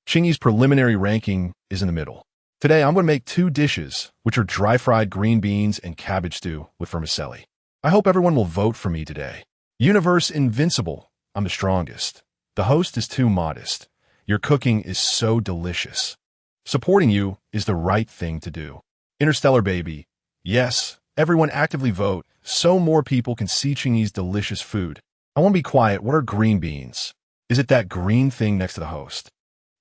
S1: Qingyi's preliminary ranking is in the middle. Today, I'm going to make 2 dishes, which are dry-fried green beans and cabbage stew with vermicelli. I hope everyone will vote for me today. Universe invincible. I'm the strongest. The host is too modest. Your cooking is so delicious. Supporting you is the right thing to do. Interstellar baby. Yes, everyone actively vote so more people can see Qingyi's delicious food. I want to be quiet. What are green beans? Is it that green thing next to the host?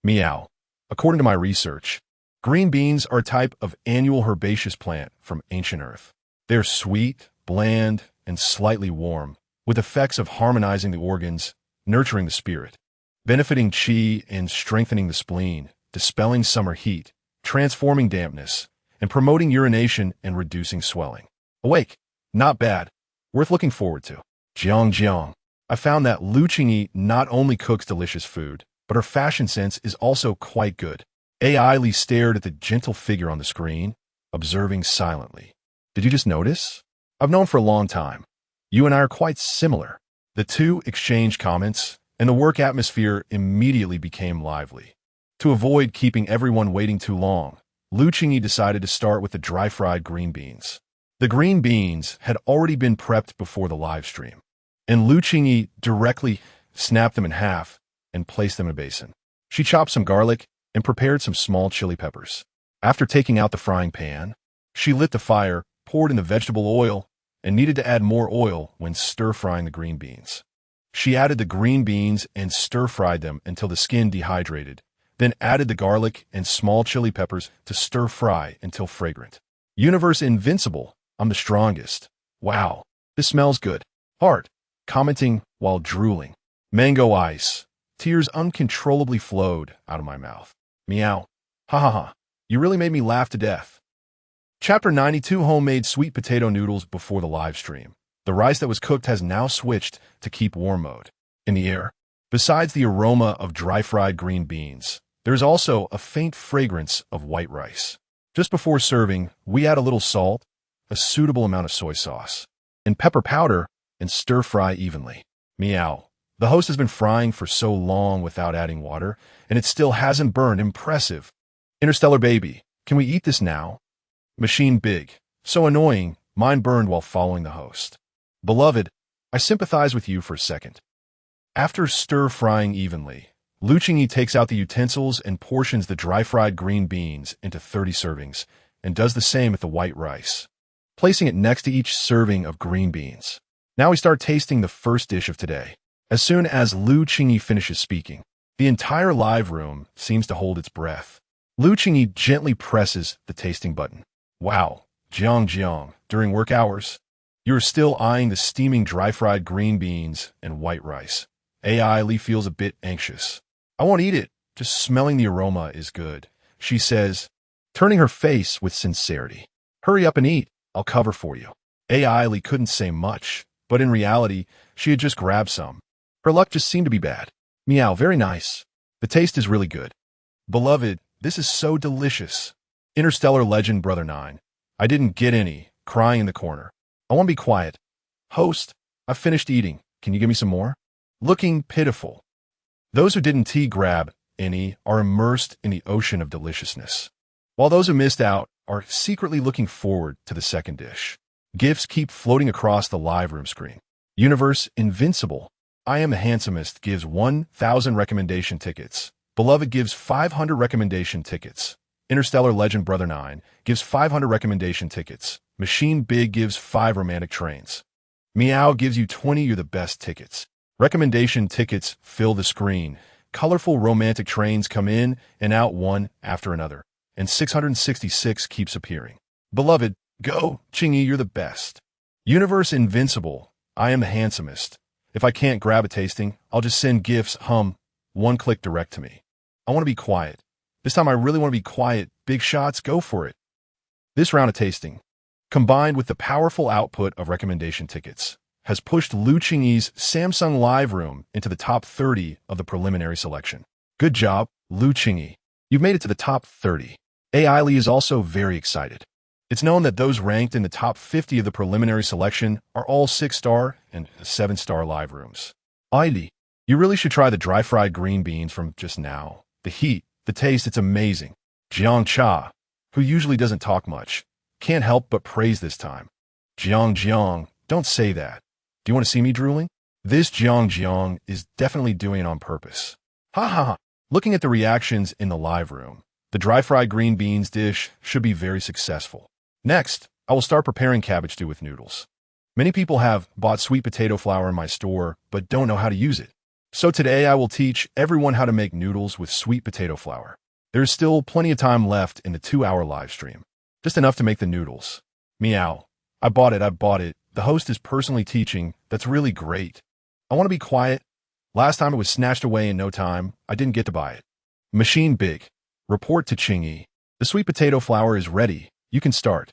S1: Meow. According to my research, green beans are a type of annual herbaceous plant from ancient Earth. They're sweet, bland, and slightly warm, with effects of harmonizing the organs, nurturing the spirit, benefiting qi and strengthening the spleen, dispelling summer heat, transforming dampness, and promoting urination and reducing swelling. Awake. Not bad. Worth looking forward to. Jiang. I found that Lu Qingyi not only cooks delicious food, but her fashion sense is also quite good. AI Li stared at the gentle figure on the screen, observing silently. Did you just notice? I've known for a long time. You and I are quite similar. The 2 exchanged comments, and the work atmosphere immediately became lively. To avoid keeping everyone waiting too long, Lu Qingyi decided to start with the dry-fried green beans. The green beans had already been prepped before the live stream, and Lu Qingyi directly snapped them in half, and placed them in a basin. She chopped some garlic and prepared some small chili peppers. After taking out the frying pan, she lit the fire, poured in the vegetable oil, and needed to add more oil when stir-frying the green beans. She added the green beans and stir-fried them until the skin dehydrated, then added the garlic and small chili peppers to stir-fry until fragrant. Universe invincible, I'm the strongest. Wow, this smells good. Heart, commenting while drooling. Mango ice. Tears uncontrollably flowed out of my mouth. Meow. Ha ha ha. You really made me laugh to death. Chapter 92 Homemade sweet potato noodles before the live stream. The rice that was cooked has now switched to keep warm mode. In the air, besides the aroma of dry-fried green beans, there is also a faint fragrance of white rice. Just before serving, we add a little salt, a suitable amount of soy sauce, and pepper powder, and stir-fry evenly. Meow. The host has been frying for so long without adding water, and it still hasn't burned. Impressive. Interstellar baby, can we eat this now? Machine big. So annoying, mine burned while following the host. Beloved, I sympathize with you for a second. After stir-frying evenly, Qingyi takes out the utensils and portions the dry-fried green beans into 30 servings, and does the same with the white rice, placing it next to each serving of green beans. Now we start tasting the first dish of today. As soon as Qingyi finishes speaking, the entire live room seems to hold its breath. Qingyi gently presses the tasting button. Wow, Jiang, during work hours, you are still eyeing the steaming dry-fried green beans and white rice. Li feels a bit anxious. I won't eat it, just smelling the aroma is good, she says, turning her face with sincerity. Hurry up and eat, I'll cover for you. Li couldn't say much, but in reality, she had just grabbed some. Her luck just seemed to be bad. Meow, very nice. The taste is really good. Beloved, this is so delicious. Interstellar Legend Brother 9. I didn't get any, crying in the corner. I want to be quiet. Host, I've finished eating. Can you give me some more? Looking pitiful. Those who didn't grab any are immersed in the ocean of deliciousness, while those who missed out are secretly looking forward to the second dish. Gifts keep floating across the live room screen. Universe invincible. I am the handsomest gives 1,000 recommendation tickets. Beloved gives 500 recommendation tickets. Interstellar Legend Brother 9 gives 500 recommendation tickets. Machine Big gives 5 romantic trains. Meow gives you 20 You're the best tickets. Recommendation tickets fill the screen. Colorful romantic trains come in and out one after another, and 666 keeps appearing. Beloved, go, Qingyi, you're the best. Universe invincible. I am the handsomest. If I can't grab a tasting, I'll just send gifts, one click direct to me. I want to be quiet. This time I really want to be quiet. Big shots, go for it. This round of tasting, combined with the powerful output of recommendation tickets, has pushed Qingyi's Samsung Live Room into the top 30 of the preliminary selection. Good job, Qingyi. You've made it to the top 30. Li is also very excited. It's known that those ranked in the top 50 of the preliminary selection are all 6-star and 7-star live rooms. Li, you really should try the dry-fried green beans from just now. The heat, the taste, it's amazing. Jiang Cha, who usually doesn't talk much, can't help but praise this time. Jiang, don't say that. Do you want to see me drooling? This Jiang is definitely doing it on purpose. Ha ha ha. Looking at the reactions in the live room, the dry-fried green beans dish should be very successful. Next, I will start preparing cabbage stew with noodles. Many people have bought sweet potato flour in my store, but don't know how to use it. So today I will teach everyone how to make noodles with sweet potato flour. There is still plenty of time left in the 2-hour live stream. Just enough to make the noodles. Meow. I bought it. The host is personally teaching. That's really great. I want to be quiet. Last time it was snatched away in no time. I didn't get to buy it. Machine Big. Report to Qingyi. The sweet potato flour is ready. You can start.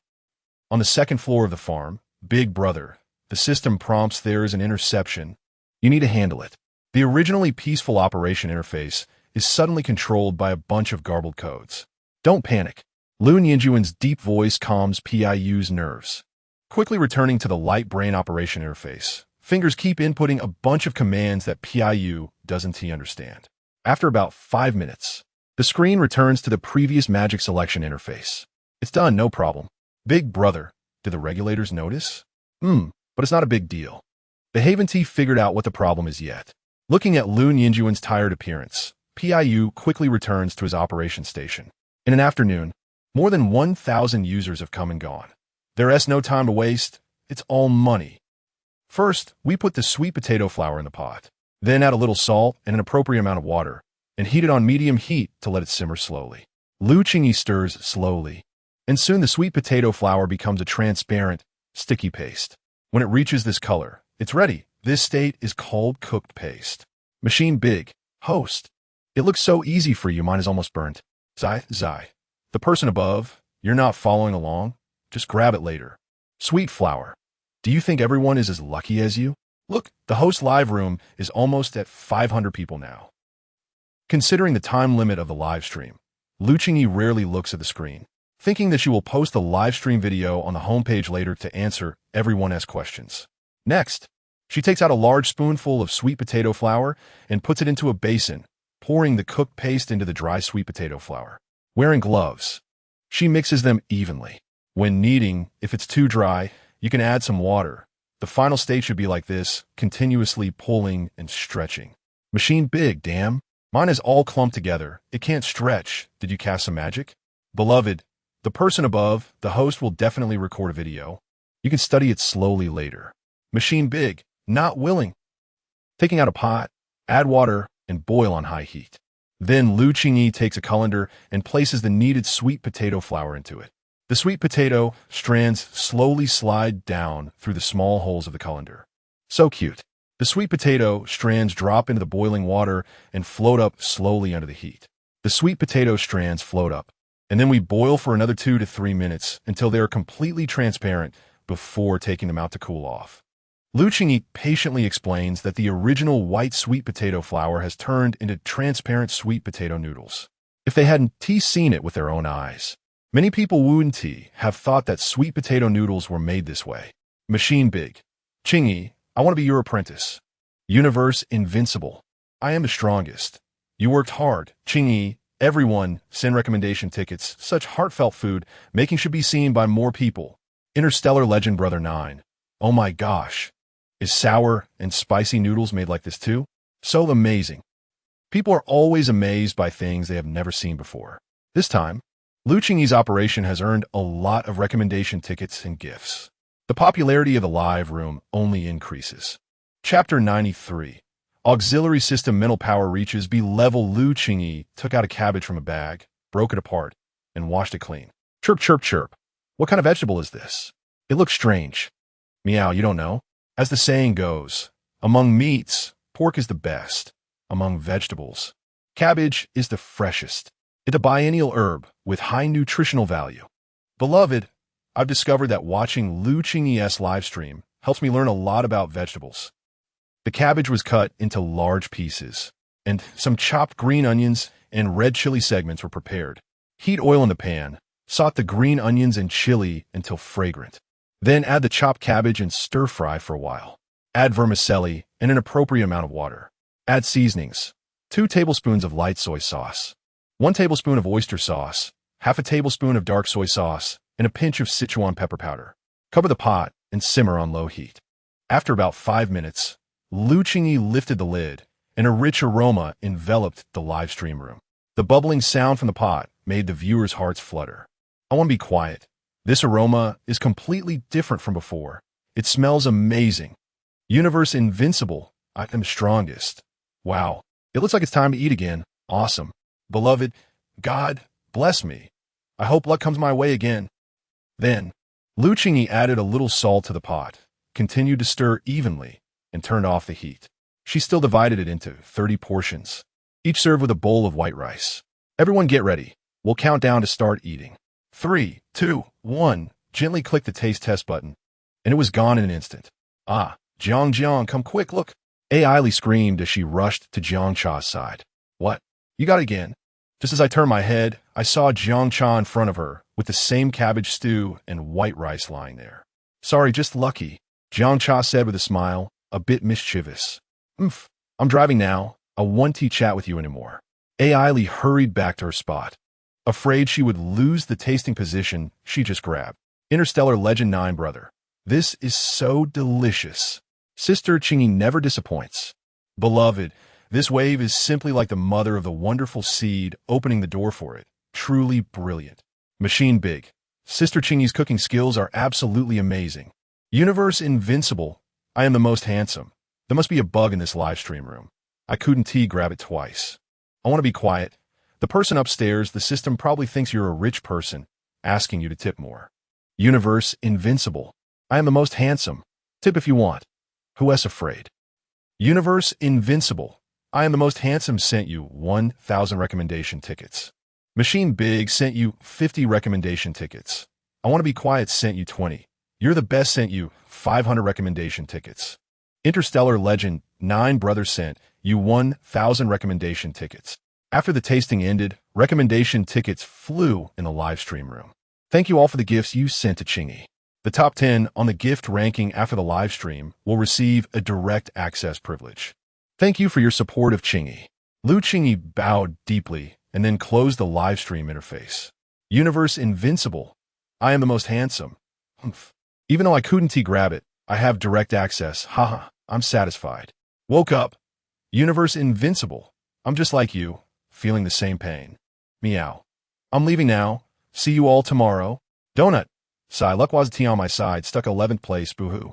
S1: On the second floor of the farm, Big Brother. The system prompts there is an interception. You need to handle it. The originally peaceful operation interface is suddenly controlled by a bunch of garbled codes. Don't panic. Lu Ninjuan's deep voice calms Piu's nerves. Quickly returning to the light brain operation interface, fingers keep inputting a bunch of commands that Piu doesn't understand. After about 5 minutes, the screen returns to the previous magic selection interface. It's done, no problem. Big Brother, did the regulators notice? But it's not a big deal. The Haven T figured out what the problem is yet. Looking at Lu Ninjuan's tired appearance, Piu quickly returns to his operations station. In an afternoon, more than 1,000 users have come and gone. There's no time to waste. It's all money. First, we put the sweet potato flour in the pot. Then add a little salt and an appropriate amount of water, and heat it on medium heat to let it simmer slowly. Lu Qingyi stirs slowly, and soon the sweet potato flour becomes a transparent, sticky paste. When it reaches this color, it's ready. This state is called cooked paste. Machine big. Host. It looks so easy for you, mine is almost burnt. Zai. The person above, you're not following along? Just grab it later. Sweet flour. Do you think everyone is as lucky as you? Look, the host live room is almost at 500 people now. Considering the time limit of the live stream, Lu Qingyi rarely looks at the screen, thinking that she will post the live stream video on the homepage later to answer everyone's questions. Next, she takes out a large spoonful of sweet potato flour and puts it into a basin, pouring the cooked paste into the dry sweet potato flour. Wearing gloves, she mixes them evenly. When kneading, if it's too dry, you can add some water. The final state should be like this, continuously pulling and stretching. Machine big, damn. Mine is all clumped together. It can't stretch. Did you cast some magic? Beloved, the person above, the host, will definitely record a video. You can study it slowly later. Machine big, not willing. Taking out a pot, add water, and boil on high heat. Then Lu Qingyi takes a colander and places the kneaded sweet potato flour into it. The sweet potato strands slowly slide down through the small holes of the colander. So cute. The sweet potato strands drop into the boiling water and float up slowly under the heat. The sweet potato strands float up, and then we boil for another 2 to 3 minutes until they are completely transparent before taking them out to cool off. Lu Qingyi patiently explains that the original white sweet potato flour has turned into transparent sweet potato noodles. If they hadn't seen it with their own eyes, many people wouldn't have thought that sweet potato noodles were made this way. Machine big. Qingyi, I want to be your apprentice. Universe invincible. I am the strongest. You worked hard. Qingyi, everyone, send recommendation tickets. Such heartfelt food making should be seen by more people. Interstellar Legend Brother 9. Oh my gosh. Is sour and spicy noodles made like this too? So amazing. People are always amazed by things they have never seen before. This time, Lu Qingyi's operation has earned a lot of recommendation tickets and gifts. The popularity of the live room only increases. Chapter 93. Auxiliary system mental power reaches B level. Lu Qingyi took out a cabbage from a bag, broke it apart, and washed it clean. Chirp, chirp, chirp. What kind of vegetable is this? It looks strange. Meow, you don't know? As the saying goes, among meats, pork is the best. Among vegetables, cabbage is the freshest. It's a biennial herb with high nutritional value. Beloved, I've discovered that watching Lu Qingyi's live stream helps me learn a lot about vegetables. The cabbage was cut into large pieces, and some chopped green onions and red chili segments were prepared. Heat oil in the pan, saute the green onions and chili until fragrant. Then add the chopped cabbage and stir-fry for a while. Add vermicelli and an appropriate amount of water. Add seasonings, 2 tablespoons of light soy sauce, 1 tablespoon of oyster sauce, half a tablespoon of dark soy sauce, and a pinch of Sichuan pepper powder. Cover the pot and simmer on low heat. After about 5 minutes, Lu Qingyi lifted the lid, and a rich aroma enveloped the live stream room. The bubbling sound from the pot made the viewers' hearts flutter. I want to be quiet. This aroma is completely different from before. It smells amazing. Universe invincible. I am strongest. Wow. It looks like it's time to eat again. Awesome. Beloved, God, bless me. I hope luck comes my way again. Then, Lu Qingyi added a little salt to the pot, continued to stir evenly, and turned off the heat. She still divided it into 30 portions, each served with a bowl of white rice. Everyone get ready. We'll count down to start eating. 3, 2, 1. Gently click the taste test button, and it was gone in an instant. Ah, Jiang, come quick, look. Ailey screamed as she rushed to Jiang Cha's side. What? You got it again? Just as I turned my head, I saw Jiang Cha in front of her, with the same cabbage stew and white rice lying there. Sorry, just lucky, Jiang Cha said with a smile, a bit mischievous. I'm driving now. I won't chat with you anymore. Ailey hurried back to her spot. Afraid she would lose the tasting position she just grabbed. Interstellar Legend 9 Brother. This is so delicious. Sister Qingyi never disappoints. Beloved, this wave is simply like the mother of the wonderful seed opening the door for it. Truly brilliant. Machine Big. Sister Qingyi's cooking skills are absolutely amazing. Universe Invincible. I am the most handsome. There must be a bug in this live stream room. I couldn't grab it twice. I want to be quiet. The person upstairs, the system probably thinks you're a rich person, asking you to tip more. Universe Invincible. I am the most handsome. Tip if you want. Who else afraid? Universe Invincible. I am the most handsome sent you 1,000 recommendation tickets. Machine Big sent you 50 recommendation tickets. I want to be quiet sent you 20. You're the best sent you 500 recommendation tickets. Interstellar Legend 9 Brothers sent you 1,000 recommendation tickets. After the tasting ended, recommendation tickets flew in the live stream room. Thank you all for the gifts you sent to Qingyi. The top 10 on the gift ranking after the live stream will receive a direct access privilege. Thank you for your support of Qingyi. Lu Qingyi bowed deeply and then closed the live stream interface. Universe Invincible. I am the most handsome. Humph. Even though I couldn't grab it, I have direct access. Haha, I'm satisfied. Woke up. Universe Invincible. I'm just like you, feeling the same pain. Meow. I'm leaving now. See you all tomorrow. Donut. Sigh, luck was tea on my side, stuck 11th place, boohoo.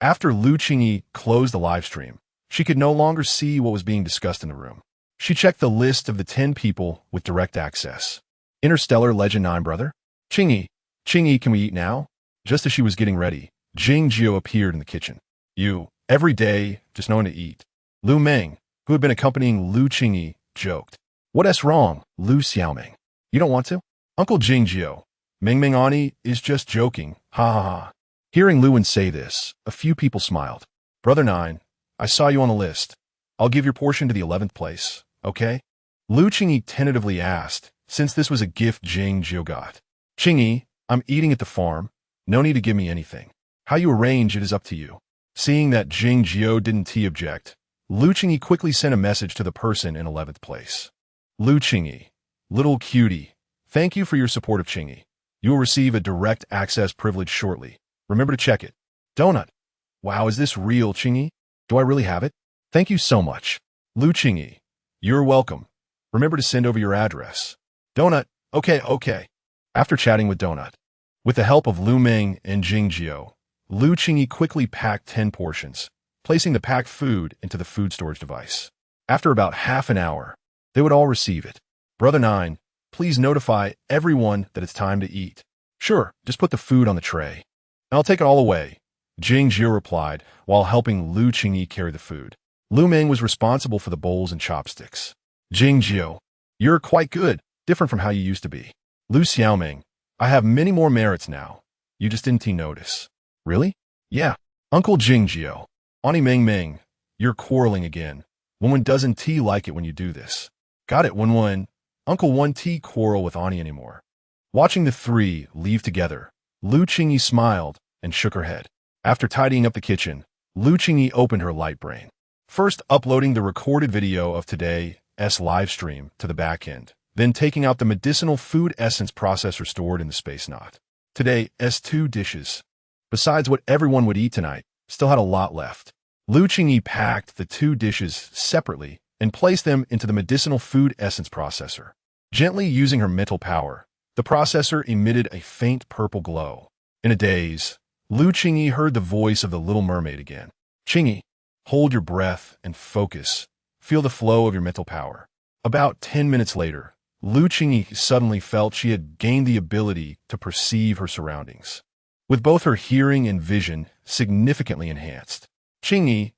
S1: After Lu Qingyi closed the live stream, she could no longer see what was being discussed in the room. She checked the list of the 10 people with direct access. Interstellar Legend 9 brother? Qingyi, can we eat now? Just as she was getting ready, Qingyi appeared in the kitchen. You, every day, just knowing to eat. Lu Meng, who had been accompanying Lu Qingyi, joked. What's wrong, Lu Xiaoming? You don't want to? Uncle Qingyi, Ming Ani is just joking, ha ha ha. Hearing Luwen say this, a few people smiled. Brother 9, I saw you on the list. I'll give your portion to the 11th place, okay? Lu Qingyi tentatively asked, since this was a gift Qingyi got. Qingyi, I'm eating at the farm. No need to give me anything. How you arrange it is up to you. Seeing that Qingyi didn't object, Lu Qingyi quickly sent a message to the person in 11th place. Lu Qingyi, little cutie, thank you for your support of Qingyi. You will receive a direct access privilege shortly. Remember to check it. Donut. Wow, is this real, Qingyi? Do I really have it? Thank you so much. Lu Qingyi. You're welcome. Remember to send over your address. Donut. Okay. After chatting with Donut, with the help of Lu Meng and Qingyi, Lu Qingyi quickly packed 10 portions, placing the packed food into the food storage device. After about half an hour, they would all receive it. Brother 9, please notify everyone that it's time to eat. Sure, just put the food on the tray. I'll take it all away, Qingyi replied while helping Lu Qingyi carry the food. Lu Meng was responsible for the bowls and chopsticks. Qingyi, you're quite good, different from how you used to be. Lu Xiaoming, I have many more merits now. You just didn't notice. Really? Yeah. Uncle Qingyi. Ani Ming, you're quarreling again. Woman doesn't like it when you do this. Got it, Wen. Uncle 1T quarrel with Ani anymore. Watching the three leave together, Lu Qingyi smiled and shook her head. After tidying up the kitchen, Lu Qingyi opened her light brain. First uploading the recorded video of today's live stream to the backend, then taking out the medicinal food essence processor stored in the space knot. Today's 2 dishes. Besides what everyone would eat tonight, still had a lot left. Lu Qingyi packed the 2 dishes separately and placed them into the medicinal food essence processor. Gently using her mental power, the processor emitted a faint purple glow. In a daze, Lu Qingyi heard the voice of the Little Mermaid again. Qingyi, hold your breath and focus. Feel the flow of your mental power. About 10 minutes later, Lu Qingyi suddenly felt she had gained the ability to perceive her surroundings, with both her hearing and vision significantly enhanced. Qingyi,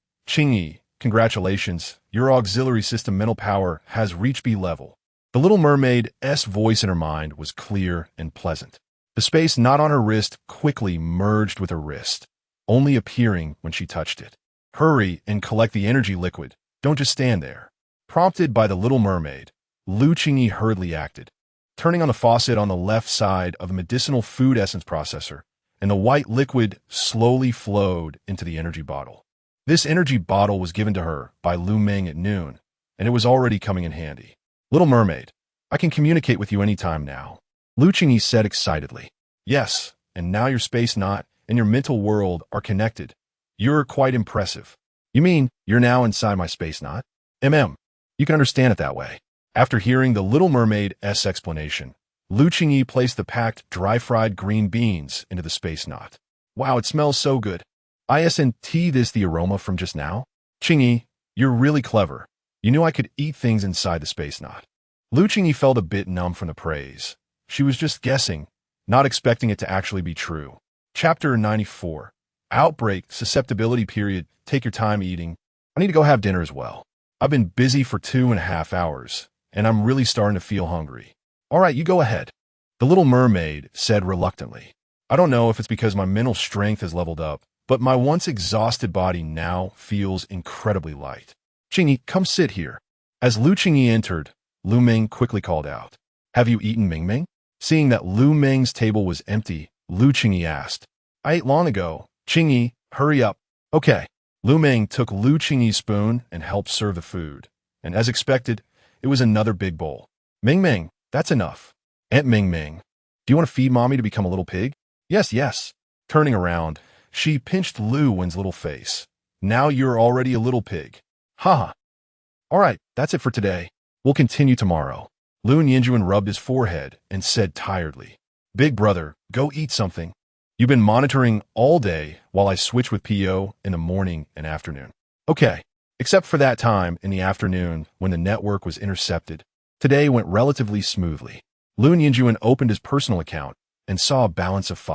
S1: congratulations, your auxiliary system mental power has reached B level. The Little Mermaid's voice in her mind was clear and pleasant. The space knot on her wrist quickly merged with her wrist, only appearing when she touched it. Hurry and collect the energy liquid, don't just stand there. Prompted by the Little Mermaid, Lu Qingyi hurriedly acted, turning on the faucet on the left side of the medicinal food essence processor, and the white liquid slowly flowed into the energy bottle. This energy bottle was given to her by Lu Meng at noon, and it was already coming in handy. Little Mermaid, I can communicate with you anytime now, Lu Qingyi said excitedly. Yes, and now your space knot and your mental world are connected. You're quite impressive. You mean you're now inside my space knot? You can understand it that way. After hearing the Little Mermaid's explanation, Qingyi placed the packed, dry-fried green beans into the space knot. Wow, it smells so good. Isn't this the aroma from just now? Qingyi, you're really clever. You knew I could eat things inside the space knot. Qingyi felt a bit numb from the praise. She was just guessing, not expecting it to actually be true. Chapter 94. Outbreak, susceptibility period. Take your time eating. I need to go have dinner as well. I've been busy for 2.5 hours, and I'm really starting to feel hungry. All right, you go ahead. The Little Mermaid said reluctantly. I don't know if it's because my mental strength has leveled up, but my once exhausted body now feels incredibly light. Qingyi, come sit here. As Qingyi entered, Lu Meng quickly called out. Have you eaten Ming? Seeing that Lu Meng's table was empty, Qingyi asked. I ate long ago. Qingyi, hurry up. Okay. Lu Meng took Qingyi's spoon and helped serve the food. And as expected, it was another big bowl. Ming, that's enough. Aunt Ming, do you want to feed Mommy to become a little pig? Yes. Turning around, she pinched Lu Wen's little face. Now you're already a little pig. Haha. All right, that's it for today. We'll continue tomorrow. Lu Yinjuan rubbed his forehead and said tiredly, Big brother, go eat something. You've been monitoring all day while I switch with PO in the morning and afternoon. Okay, except for that time in the afternoon when the network was intercepted. Today went relatively smoothly. Lu Yinjuan opened his personal account and saw a balance of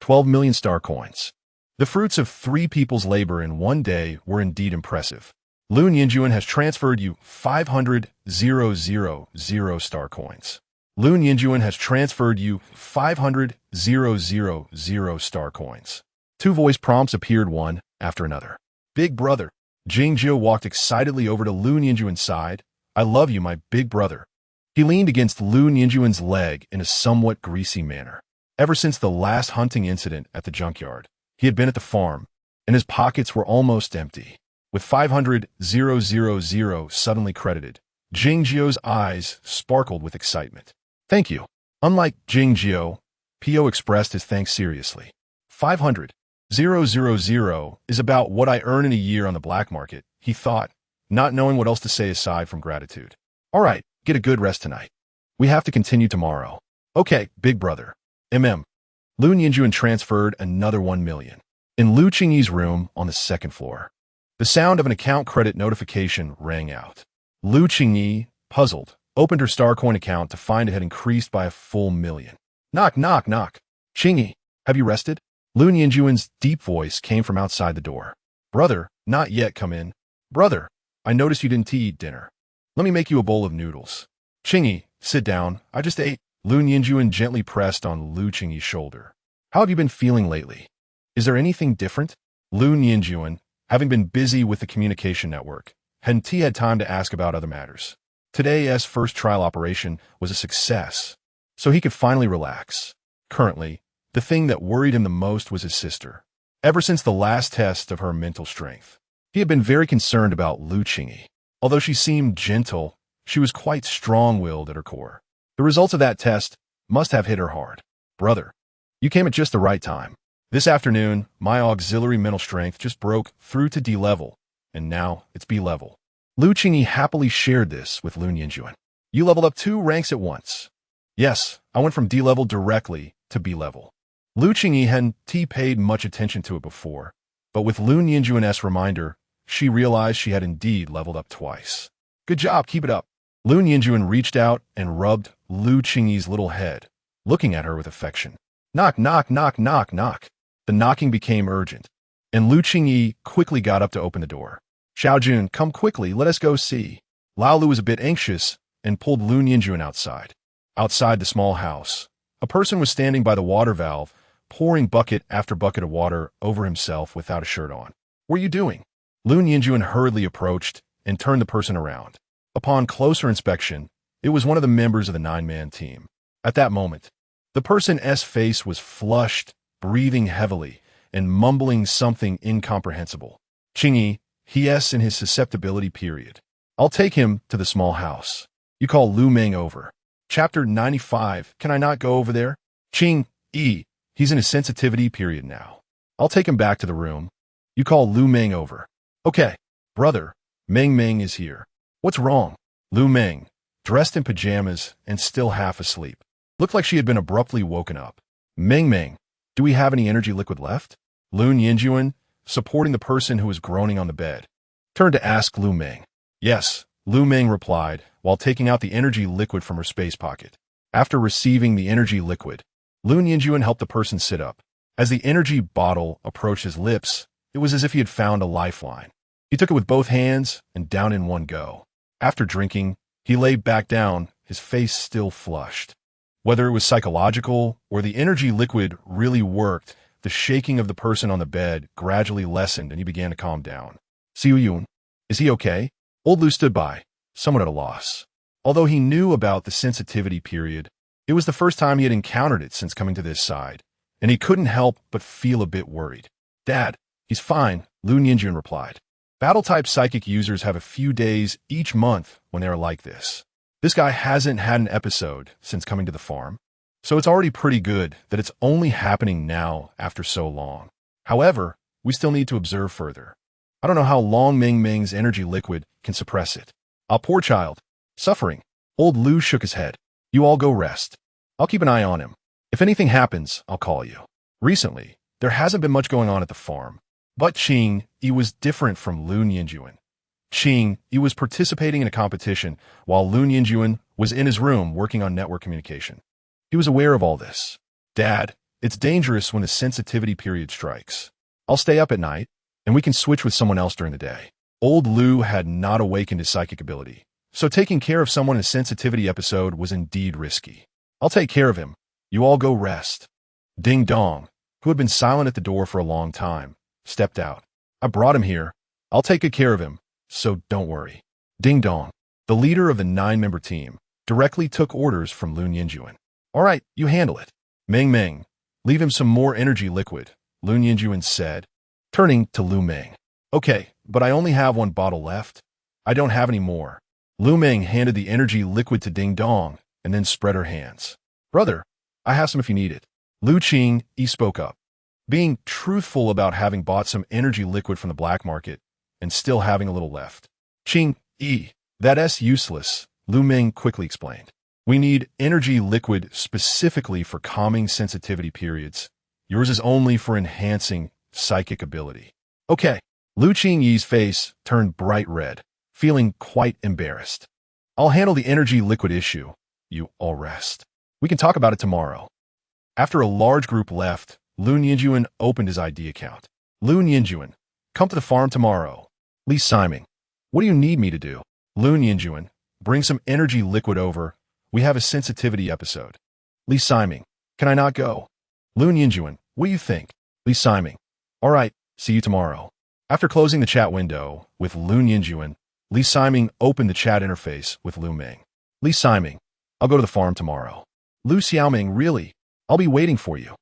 S1: 12 million star coins. The fruits of 3 people's labor in one day were indeed impressive. Lu Yinjuan has transferred you 500,000 star coins. Lu Yinjuan has transferred you 500,000 star coins. 2 voice prompts appeared one after another. Big brother. Qingyi walked excitedly over to Lu Yinjuan's side. I love you, my big brother. He leaned against Lu Yinjuan's leg in a somewhat greasy manner. Ever since the last hunting incident at the junkyard, he had been at the farm, and his pockets were almost empty. With 500,000 suddenly credited, Qingyi's eyes sparkled with excitement. Thank you. Unlike Qingyi, PO expressed his thanks seriously. 500,000 is about what I earn in a year on the black market, he thought, not knowing what else to say aside from gratitude. All right, get a good rest tonight. We have to continue tomorrow. Okay, big brother. Lu Yinjuan transferred another 1 million. In Lu Qingyi's room on the 2nd floor, the sound of an account credit notification rang out. Lu Qingyi, puzzled, opened her Starcoin account to find it had increased by a full 1 million. Knock. Qingyi, have you rested? Lu Yinjuan's deep voice came from outside the door. Brother, not yet, come in. Brother, I noticed you didn't eat dinner. Let me make you a bowl of noodles. Qingyi, sit down. I just ate. Lu Yinjuan gently pressed on Lu Qingyi's shoulder. How have you been feeling lately? Is there anything different? Lu Yinjuan, having been busy with the communication network, hadn't had time to ask about other matters. Today's first trial operation was a success, so he could finally relax. Currently, the thing that worried him the most was his sister. Ever since the last test of her mental strength, he had been very concerned about Lu Qingyi. Although she seemed gentle, she was quite strong-willed at her core. The results of that test must have hit her hard. Brother, you came at just the right time. This afternoon, my auxiliary mental strength just broke through to D level, and now it's B level. Lu Qingyi happily shared this with Lu Yinjuan. You leveled up 2 ranks at once. Yes, I went from D level directly to B level. Lu Qingyi hadn't paid much attention to it before, but with Lu Yinjuan's reminder, she realized she had indeed leveled up twice. Good job, keep it up. Lu Yinjuan reached out and rubbed Lu Qingyi's little head, looking at her with affection. Knock. The knocking became urgent, and Lu Qingyi quickly got up to open the door. Xiaojun, come quickly, let us go see. Lao Lu was a bit anxious and pulled Lu Yinjuan outside. Outside the small house, a person was standing by the water valve, pouring bucket after bucket of water over himself without a shirt on. What are you doing? Lu Yinjuan hurriedly approached and turned the person around. Upon closer inspection, it was one of the members of the 9-man team. At that moment, the person's face was flushed, breathing heavily, and mumbling something incomprehensible. Qingyi, he's in his susceptibility period. I'll take him to the small house. You call Lu Meng over. Chapter 95, can I not go over there? Qingyi, he's in his sensitivity period now. I'll take him back to the room. You call Lu Meng over. Okay, brother, Meng Meng is here. What's wrong? Lu Meng, dressed in pajamas and still half asleep, looked like she had been abruptly woken up. Meng Meng, do we have any energy liquid left? Lun Yinjuan, supporting the person who was groaning on the bed, turned to ask Lu Meng. Yes, Lu Meng replied, while taking out the energy liquid from her space pocket. After receiving the energy liquid, Lun Yinjuan helped the person sit up. As the energy bottle approached his lips, it was as if he had found a lifeline. He took it with both hands and down in one go. After drinking, he lay back down, his face still flushed. Whether it was psychological or the energy liquid really worked, the shaking of the person on the bed gradually lessened and he began to calm down. Xiu Yun, is he okay? Old Lu stood by, somewhat at a loss. Although he knew about the sensitivity period, it was the first time he had encountered it since coming to this side, and he couldn't help but feel a bit worried. Dad, he's fine, Lu Ninjun replied. Battle-type psychic users have a few days each month when they are like this. This guy hasn't had an episode since coming to the farm, so it's already pretty good that it's only happening now after so long. However, we still need to observe further. I don't know how long Ming Ming's energy liquid can suppress it. Ah, poor child. Suffering. Old Lu shook his head. You all go rest. I'll keep an eye on him. If anything happens, I'll call you. Recently, there hasn't been much going on at the farm. But Qingyi was different from Lun Yinjuan. Qingyi was participating in a competition while Lun Yinjuan was in his room working on network communication. He was aware of all this. Dad, it's dangerous when the sensitivity period strikes. I'll stay up at night, and we can switch with someone else during the day. Old Lu had not awakened his psychic ability, so taking care of someone in a sensitivity episode was indeed risky. I'll take care of him. You all go rest. Ding Dong, who had been silent at the door for a long time, stepped out. I brought him here. I'll take good care of him, so don't worry. Ding Dong, the leader of the 9-member team, directly took orders from Lun Yinjuan. All right, you handle it. Meng Meng, leave him some more energy liquid, Lun Yinjuan said, turning to Lu Meng. Okay, but I only have one bottle left. I don't have any more. Lu Meng handed the energy liquid to Ding Dong and then spread her hands. Brother, I have some if you need it. Lu Qingyi spoke up. Being truthful about having bought some energy liquid from the black market and still having a little left. Qingyi, that's useless, Lu Meng quickly explained. We need energy liquid specifically for calming sensitivity periods. Yours is only for enhancing psychic ability. Okay. Lu Qingyi's face turned bright red, feeling quite embarrassed. I'll handle the energy liquid issue. You all rest. We can talk about it tomorrow. After a large group left, Lun Yinjuan opened his ID account. Lun Yinjuan, come to the farm tomorrow. Li Siming, what do you need me to do? Lun Yinjuan, bring some energy liquid over. We have a sensitivity episode. Li Siming, can I not go? Lun Yinjuan, what do you think? Li Siming, all right, see you tomorrow. After closing the chat window with Lun Yinjuan, Li Siming opened the chat interface with Lu Meng. Li Siming, I'll go to the farm tomorrow. Lu Xiaoming, really? I'll be waiting for you.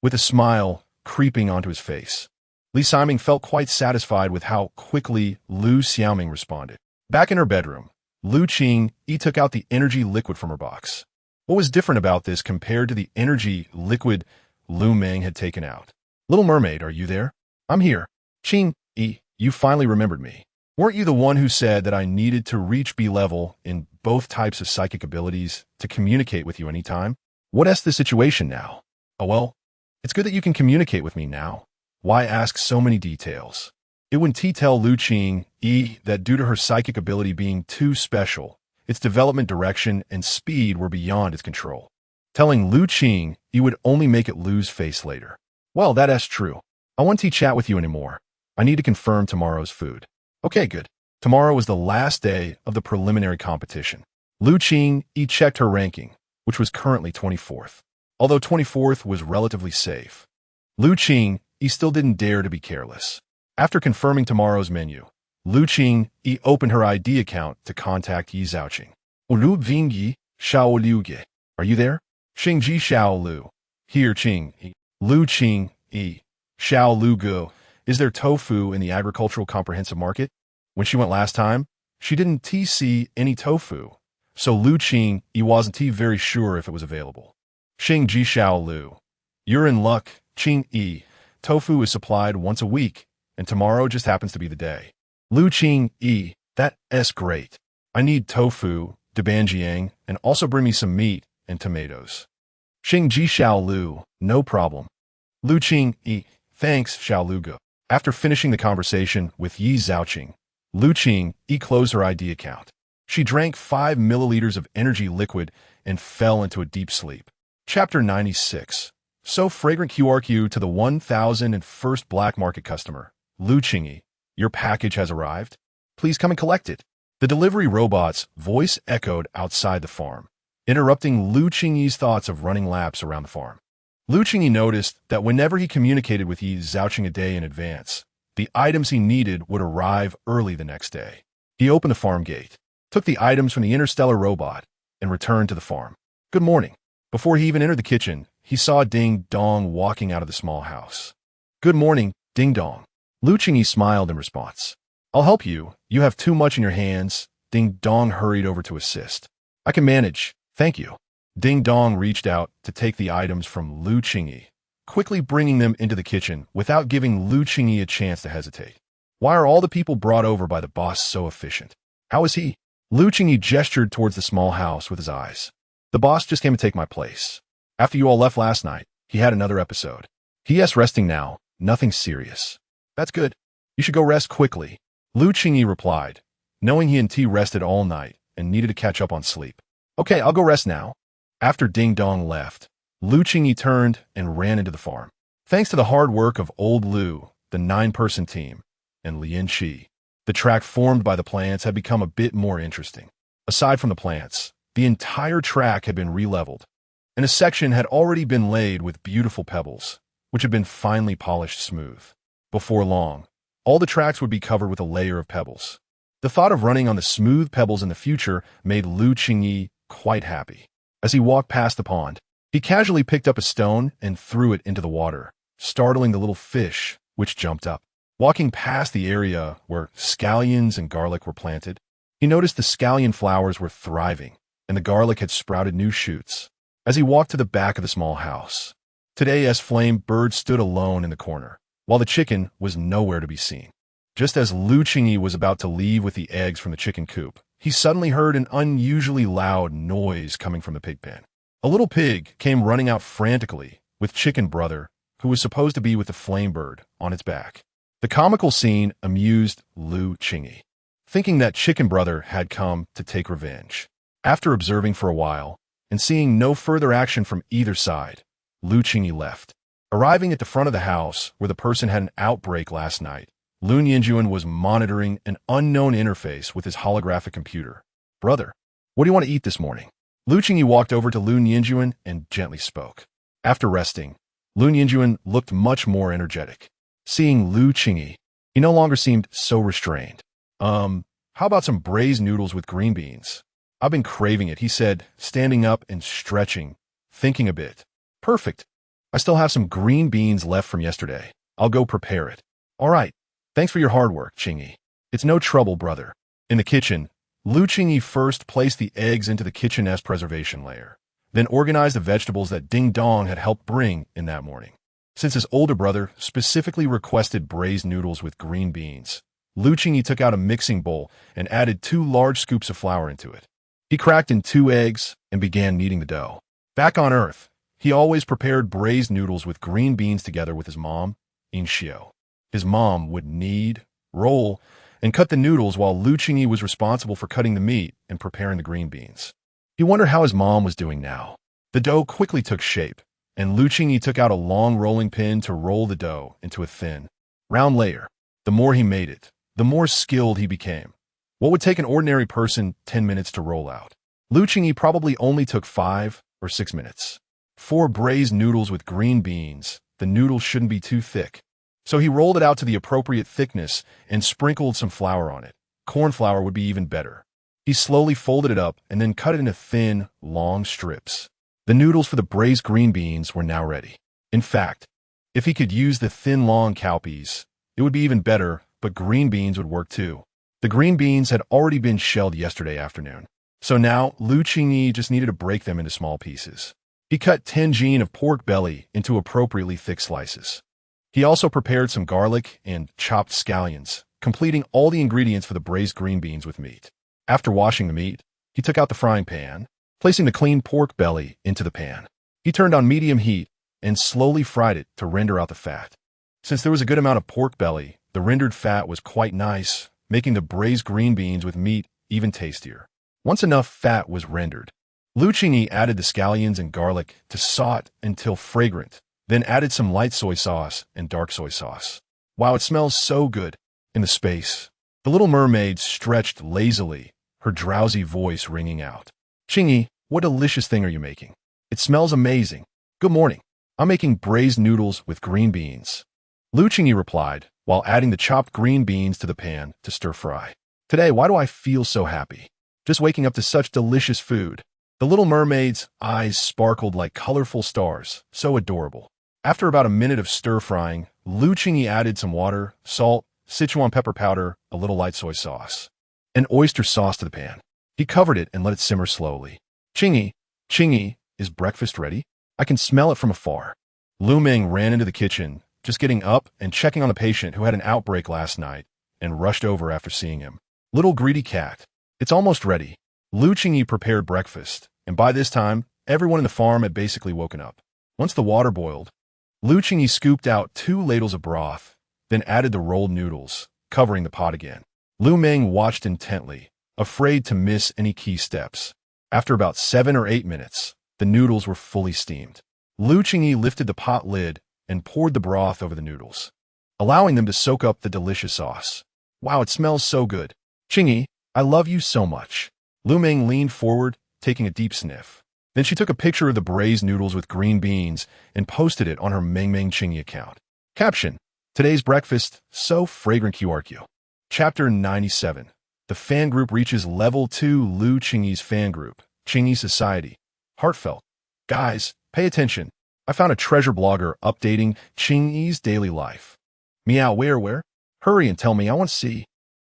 S1: With a smile creeping onto his face, Li Siming felt quite satisfied with how quickly Lu Xiaoming responded. Back in her bedroom, Lu Qingyi took out the energy liquid from her box. What was different about this compared to the energy liquid Lu Meng had taken out? Little Mermaid, are you there? I'm here. Qingyi, you finally remembered me. Weren't you the one who said that I needed to reach B level in both types of psychic abilities to communicate with you anytime? What's the situation now? Oh well, it's good that you can communicate with me now. Why ask so many details? It wouldn't tell Lu Qingyi that due to her psychic ability being too special, its development direction and speed were beyond its control. Telling Lu Qingyi would only make it lose face later. Well, that's true. I won't chat with you anymore. I need to confirm tomorrow's food. Okay, good. Tomorrow was the last day of the preliminary competition. Lu Qingyi checked her ranking, which was currently 24th. Although 24th was relatively safe, Lu Qingyi still didn't dare to be careless. After confirming tomorrow's menu, Lu Qingyi opened her ID account to contact Yi Zhaoqing. Lu Vingyi, Xiao Liuge. Are you there? Qingji Xiao Lu. Here, Qingyi. Lu Qingyi. Xiao Lu Gu. Is there tofu in the agricultural comprehensive market? When she went last time, she didn't see any tofu, so Lu Qingyi wasn't very sure if it was available. Qingji Xiao Lu. You're in luck, Qingyi. Tofu is supplied once a week, and tomorrow just happens to be the day. Lu Qingyi, that's great. I need tofu, debanjiang, and also bring me some meat and tomatoes. Qingyi, no problem. Lu Qingyi, thanks, Xiaoluge. After finishing the conversation with Yi Zhaoqing, Lu Qingyi closed her ID account. She drank 5 milliliters of energy liquid and fell into a deep sleep. Chapter 96. So fragrant QRQ to the 1001st black market customer. Lu Qingyi, your package has arrived. Please come and collect it. The delivery robot's voice echoed outside the farm, interrupting Lu Qingyi's thoughts of running laps around the farm. Lu Qingyi noticed that whenever he communicated with Yi Zhaoqing a day in advance, the items he needed would arrive early the next day. He opened the farm gate, took the items from the interstellar robot, and returned to the farm. Good morning. Before he even entered the kitchen, he saw Ding Dong walking out of the small house. Good morning, Ding Dong. Lu Qingyi smiled in response. I'll help you. You have too much in your hands. Ding Dong hurried over to assist. I can manage. Thank you. Ding Dong reached out to take the items from Lu Qingyi, quickly bringing them into the kitchen without giving Lu Qingyi a chance to hesitate. Why are all the people brought over by the boss so efficient? How is he? Lu Qingyi gestured towards the small house with his eyes. The boss just came to take my place. After you all left last night, he had another episode. He is resting now, nothing serious. That's good. You should go rest quickly. Lu Qingyi replied, knowing he and T rested all night and needed to catch up on sleep. Okay, I'll go rest now. After Ding Dong left, Lu Qingyi turned and ran into the farm. Thanks to the hard work of Old Lu, the 9-person team, and Lian Qi, the track formed by the plants had become a bit more interesting. Aside from the plants, the entire track had been re-leveled, and a section had already been laid with beautiful pebbles, which had been finely polished smooth. Before long, all the tracks would be covered with a layer of pebbles. The thought of running on the smooth pebbles in the future made Lu Qingyi quite happy. As he walked past the pond, he casually picked up a stone and threw it into the water, startling the little fish, which jumped up. Walking past the area where scallions and garlic were planted, he noticed the scallion flowers were thriving, and the garlic had sprouted new shoots. As he walked to the back of the small house, today's flame bird stood alone in the corner, while the chicken was nowhere to be seen. Just as Lu Qingyi was about to leave with the eggs from the chicken coop, he suddenly heard an unusually loud noise coming from the pig pen. A little pig came running out frantically, with Chicken Brother, who was supposed to be with the flame bird, on its back. The comical scene amused Lu Qingyi, thinking that Chicken Brother had come to take revenge. After observing for a while, and seeing no further action from either side, Lu Qingyi left. Arriving at the front of the house where the person had an outbreak last night, Lu Nianjuan was monitoring an unknown interface with his holographic computer. Brother, what do you want to eat this morning? Lu Qingyi walked over to Lu Nianjuan and gently spoke. After resting, Lu Nianjuan looked much more energetic. Seeing Lu Qingyi, he no longer seemed so restrained. How about some braised noodles with green beans? I've been craving it, he said, standing up and stretching, thinking a bit. Perfect. I still have some green beans left from yesterday. I'll go prepare it. All right. Thanks for your hard work, Qingyi. It's no trouble, brother. In the kitchen, Lu Qingyi first placed the eggs into the kitchen's preservation layer, then organized the vegetables that Ding Dong had helped bring in that morning. Since his older brother specifically requested braised noodles with green beans, Lu Qingyi took out a mixing bowl and added 2 large scoops of flour into it. He cracked in 2 eggs and began kneading the dough. Back on Earth, he always prepared braised noodles with green beans together with his mom, Inxiu. His mom would knead, roll, and cut the noodles while Lu Qingyi was responsible for cutting the meat and preparing the green beans. He wondered how his mom was doing now. The dough quickly took shape, and Lu Qingyi took out a long rolling pin to roll the dough into a thin, round layer. The more he made it, the more skilled he became. What would take an ordinary person 10 minutes to roll out, Lu Qingyi probably only took 5 or 6 minutes. For braised noodles with green beans, the noodles shouldn't be too thick. So he rolled it out to the appropriate thickness and sprinkled some flour on it. Corn flour would be even better. He slowly folded it up and then cut it into thin, long strips. The noodles for the braised green beans were now ready. In fact, if he could use the thin, long cowpeas, it would be even better, but green beans would work too. The green beans had already been shelled yesterday afternoon, so now Lu Qingyi just needed to break them into small pieces. He cut 10 jean of pork belly into appropriately thick slices. He also prepared some garlic and chopped scallions, completing all the ingredients for the braised green beans with meat. After washing the meat, he took out the frying pan, placing the clean pork belly into the pan. He turned on medium heat and slowly fried it to render out the fat. Since there was a good amount of pork belly, the rendered fat was quite nice, making the braised green beans with meat even tastier. Once enough fat was rendered, Qingyi added the scallions and garlic to saute until fragrant, then added some light soy sauce and dark soy sauce. Wow, it smells so good. In the space, the little mermaid stretched lazily, her drowsy voice ringing out. Qingyi, what delicious thing are you making? It smells amazing. Good morning. I'm making braised noodles with green beans. Qingyi replied, while adding the chopped green beans to the pan to stir-fry. Today, why do I feel so happy? Just waking up to such delicious food. The little mermaid's eyes sparkled like colorful stars, so adorable. After about a minute of stir-frying, Qingyi added some water, salt, Sichuan pepper powder, a little light soy sauce, and oyster sauce to the pan. He covered it and let it simmer slowly. Qingyi, is breakfast ready? I can smell it from afar. Lu Meng ran into the kitchen, just getting up and checking on the patient who had an outbreak last night, and rushed over after seeing him. Little greedy cat. It's almost ready. Qingyi prepared breakfast, and by this time, everyone in the farm had basically woken up. Once the water boiled, Qingyi scooped out 2 ladles of broth, then added the rolled noodles, covering the pot again. Lu Meng watched intently, afraid to miss any key steps. After about 7 or 8 minutes, the noodles were fully steamed. Qingyi lifted the pot lid and poured the broth over the noodles, allowing them to soak up the delicious sauce. Wow, it smells so good. Qingyi, I love you so much. Lu Meng leaned forward, taking a deep sniff. Then she took a picture of the braised noodles with green beans and posted it on her Meng Qingyi account. Caption: Today's breakfast, so fragrant QRQ. Chapter 97. The fan group reaches level 2. Qingyi's fan group, Qingyi Society. Heartfelt. Guys, pay attention. I found a treasure blogger updating Qingyi's daily life. Meow, where? Hurry and tell me, I want to see.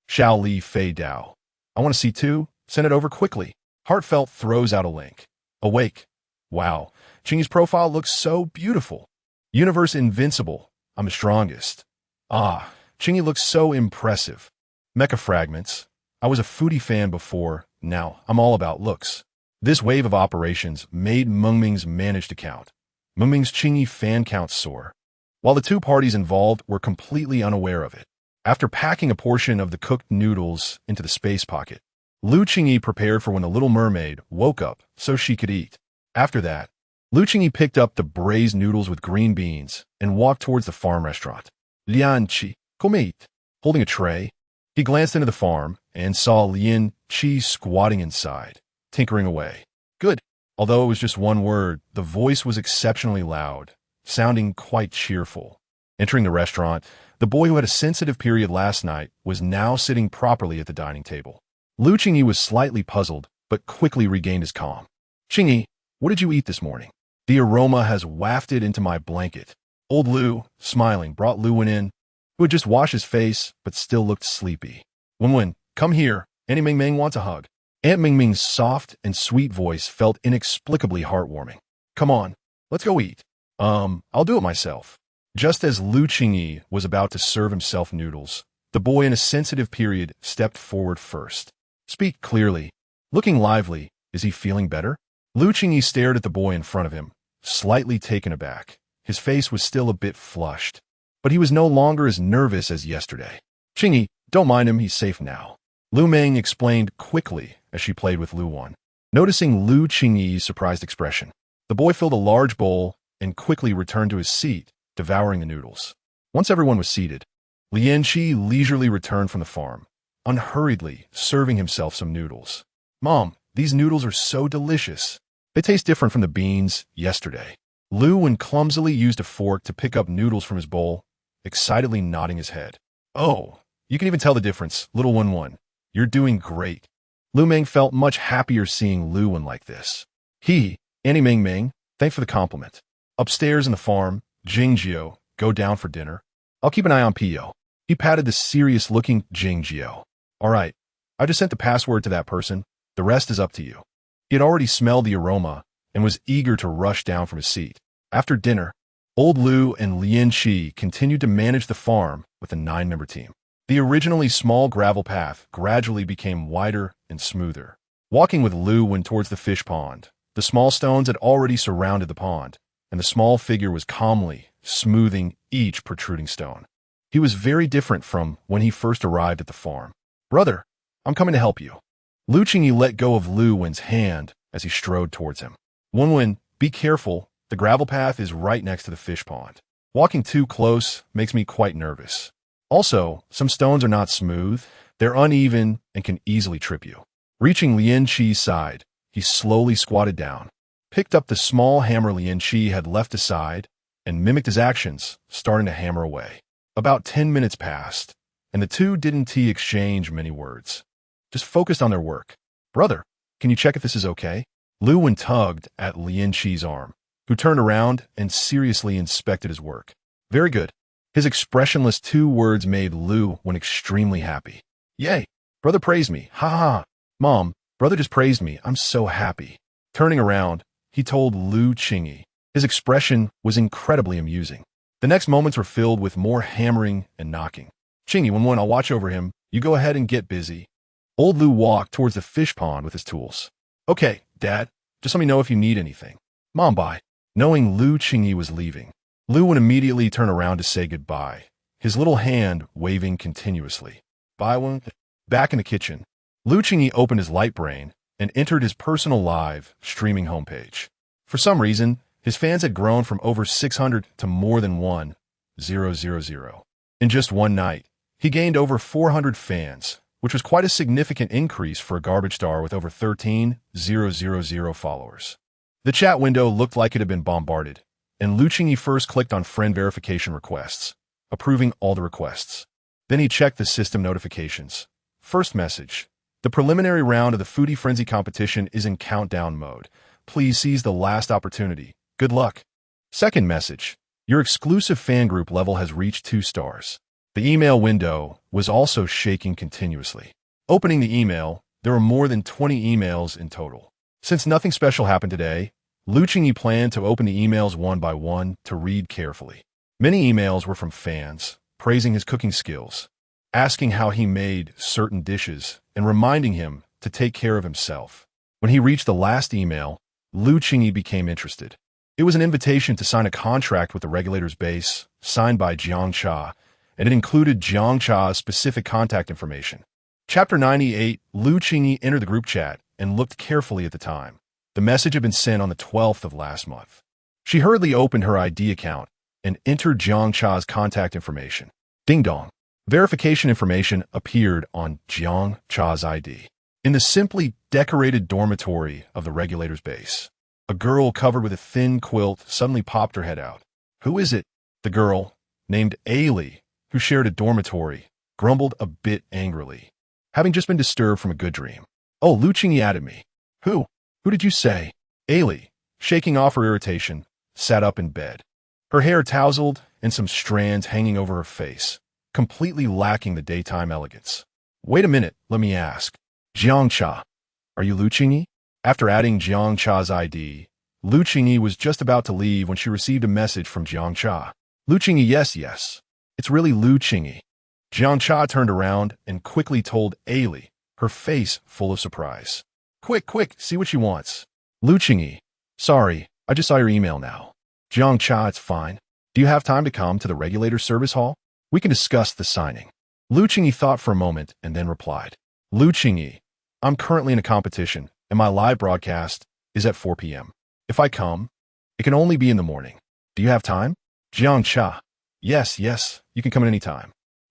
S1: Xiao Li Fei Dao. I want to see too. Send it over quickly. Heartfelt throws out a link. Awake. Wow, Qingyi's profile looks so beautiful. Universe invincible. I'm the strongest. Ah, Qingyi looks so impressive. Mecha fragments. I was a foodie fan before, now I'm all about looks. This wave of operations made Mengming's managed account. Mengming's Qingyi fan count soar, while the 2 parties involved were completely unaware of it. After packing a portion of the cooked noodles into the space pocket, Qingyi prepared for when the little mermaid woke up so she could eat. After that, Qingyi picked up the braised noodles with green beans and walked towards the farm restaurant. Lian-Chi, come eat. Holding a tray, he glanced into the farm and saw Lian-Chi squatting inside, tinkering away. Good. Although it was just one word, the voice was exceptionally loud, sounding quite cheerful. Entering the restaurant, the boy who had a sensitive period last night was now sitting properly at the dining table. Qingyi was slightly puzzled, but quickly regained his calm. Qingyi, what did you eat this morning? The aroma has wafted into my blanket. Old Lu, smiling, brought Luwen in, who had just washed his face, but still looked sleepy. Wenwen, come here. Auntie Meng wants a hug. Aunt Ming's soft and sweet voice felt inexplicably heartwarming. Come on, let's go eat. I'll do it myself. Just as Qingyi was about to serve himself noodles, the boy in a sensitive period stepped forward first. Speak clearly. Looking lively, is he feeling better? Qingyi stared at the boy in front of him, slightly taken aback. His face was still a bit flushed, but he was no longer as nervous as yesterday. Qingyi, don't mind him, he's safe now. Lu Meng explained quickly as she played with Luwan. Noticing Qingyi's surprised expression, the boy filled a large bowl and quickly returned to his seat, devouring the noodles. Once everyone was seated, Lian-Chi leisurely returned from the farm, unhurriedly serving himself some noodles. Mom, these noodles are so delicious. They taste different from the beans yesterday. Luwan clumsily used a fork to pick up noodles from his bowl, excitedly nodding his head. Oh, you can even tell the difference, little Wenwen. You're doing great. Lu Meng felt much happier seeing Luwan like this. Auntie Meng, thanks for the compliment. Upstairs in the farm, Jingjio, go down for dinner. I'll keep an eye on Pio. He patted the serious-looking Jingjio. All right, I just sent the password to that person. The rest is up to you. He had already smelled the aroma and was eager to rush down from his seat. After dinner, Old Lu and Lian-Chi continued to manage the farm with a 9-member team. The originally small gravel path gradually became wider and smoother. Walking with Lu went towards the fish pond. The small stones had already surrounded the pond, and the small figure was calmly smoothing each protruding stone. He was very different from when he first arrived at the farm. "Brother, I'm coming to help you." Qingyi let go of Lu Wen's hand as he strode towards him. "Wen, be careful. The gravel path is right next to the fish pond. Walking too close makes me quite nervous. Also, some stones are not smooth, they're uneven and can easily trip you." Reaching Lian Qi's side, he slowly squatted down, picked up the small hammer Lian Qi had left aside, and mimicked his actions, starting to hammer away. About 10 minutes passed, and the two didn't exchange many words, just focused on their work. "Brother, can you check if this is okay?" Lu Wen tugged at Lian Qi's arm, who turned around and seriously inspected his work. "Very good." His expressionless 2 words made Lu Wen extremely happy. "Yay! Brother praised me. Ha ha! Mom, brother just praised me. I'm so happy." Turning around, he told Qingyi. His expression was incredibly amusing. The next moments were filled with more hammering and knocking. "Qingyi, when I'll watch over him, you go ahead and get busy." Old Lu walked towards the fish pond with his tools. "Okay, Dad, just let me know if you need anything." "Mom, bye." Knowing Qingyi was leaving, Lu Wen immediately turned around to say goodbye, his little hand waving continuously. "Bye, Wen." Back in the kitchen, Qingyi opened his light brain and entered his personal live streaming homepage. For some reason, his fans had grown from over 600 to more than 1,000. In just one night, he gained over 400 fans, which was quite a significant increase for a garbage star with over 13,000 followers. The chat window looked like it had been bombarded, and Qingyi first clicked on friend verification requests, approving all the requests. Then he checked the system notifications. First message: "The preliminary round of the Foodie Frenzy competition is in countdown mode. Please seize the last opportunity. Good luck." Second message: "Your exclusive fan group level has reached 2 stars. The email window was also shaking continuously. Opening the email, there were more than 20 emails in total. Since nothing special happened today, Qingyi planned to open the emails one by one to read carefully. Many emails were from fans, praising his cooking skills, asking how he made certain dishes, and reminding him to take care of himself. When he reached the last email, Qingyi became interested. It was an invitation to sign a contract with the regulator's base, signed by Jiang Cha, and it included Jiang Cha's specific contact information. Chapter 98, Qingyi entered the group chat and looked carefully at the time. The message had been sent on the 12th of last month. She hurriedly opened her ID account and entered Jiang Cha's contact information. Ding dong. Verification information appeared on Jiang Cha's ID. In the simply decorated dormitory of the regulator's base, a girl covered with a thin quilt suddenly popped her head out. "Who is it?" The girl, named Ailey, who shared a dormitory, grumbled a bit angrily, having just been disturbed from a good dream. "Oh, Qingyi added me." Who? Who did you say?" Ailey, shaking off her irritation, sat up in bed, her hair tousled and some strands hanging over her face, completely lacking the daytime elegance. "Wait a minute, let me ask. Jiang Cha, are you Qingyi?" After adding Jiang Cha's ID, Qingyi was just about to leave when she received a message from Jiang Cha. "Qingyi, yes. It's really Qingyi." Jiang Cha turned around and quickly told Ailey, her face full of surprise. Quick, see what she wants." "Qingyi, sorry, I just saw your email now." "Jiang Cha, it's fine. Do you have time to come to the regulator service hall? We can discuss the signing." Qingyi thought for a moment and then replied. "Qingyi, I'm currently in a competition, and my live broadcast is at 4 p.m. If I come, it can only be in the morning. Do you have time?" Jiang Cha, Yes, you can come at any time."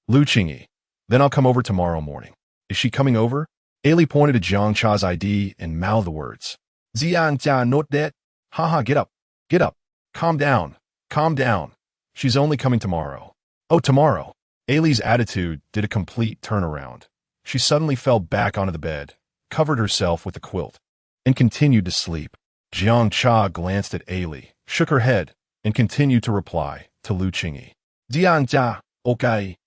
S1: "Qingyi, then I'll come over tomorrow morning." "Is she coming over?" Ailey pointed to Jiang Cha's ID and mouthed the words. "Jiang Cha, not that. Haha, get up. Calm down. She's only coming tomorrow." "Oh, tomorrow." Ailey's attitude did a complete turnaround. She suddenly fell back onto the bed, covered herself with the quilt, and continued to sleep. Jiang Cha glanced at Ailey, shook her head, and continued to reply to Qingyi. "Jiang Cha, okay."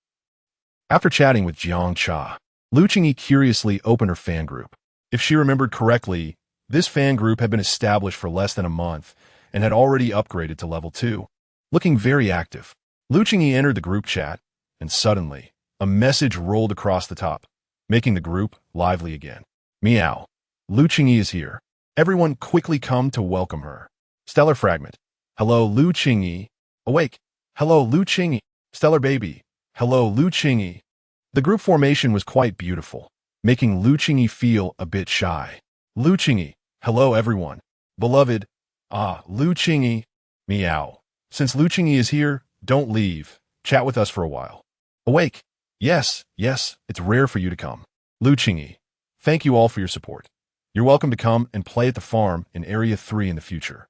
S1: After chatting with Jiang Cha, Qingyi curiously opened her fan group. If she remembered correctly, this fan group had been established for less than a month and had already upgraded to level 2. Looking very active, Qingyi entered the group chat, and suddenly, A message rolled across the top, making the group lively again. Meow. Lu Qingyi is here. Everyone quickly come to welcome her. Stellar fragment. Hello, Lu Qingyi. Awake. Hello, Lu Qingyi. Stellar baby. Hello, Lu Qingyi. The group formation was quite beautiful, making Lu Qingyi feel a bit shy. Lu Qingyi. Hello, everyone. Beloved. Lu Qingyi. Meow. Since Lu Qingyi is here, don't leave. Chat with us for a while. Awake. Yes, it's rare for you to come. Lu Qingyi. Thank you all for your support. You're welcome to come and play at the farm in Area 3 in the future.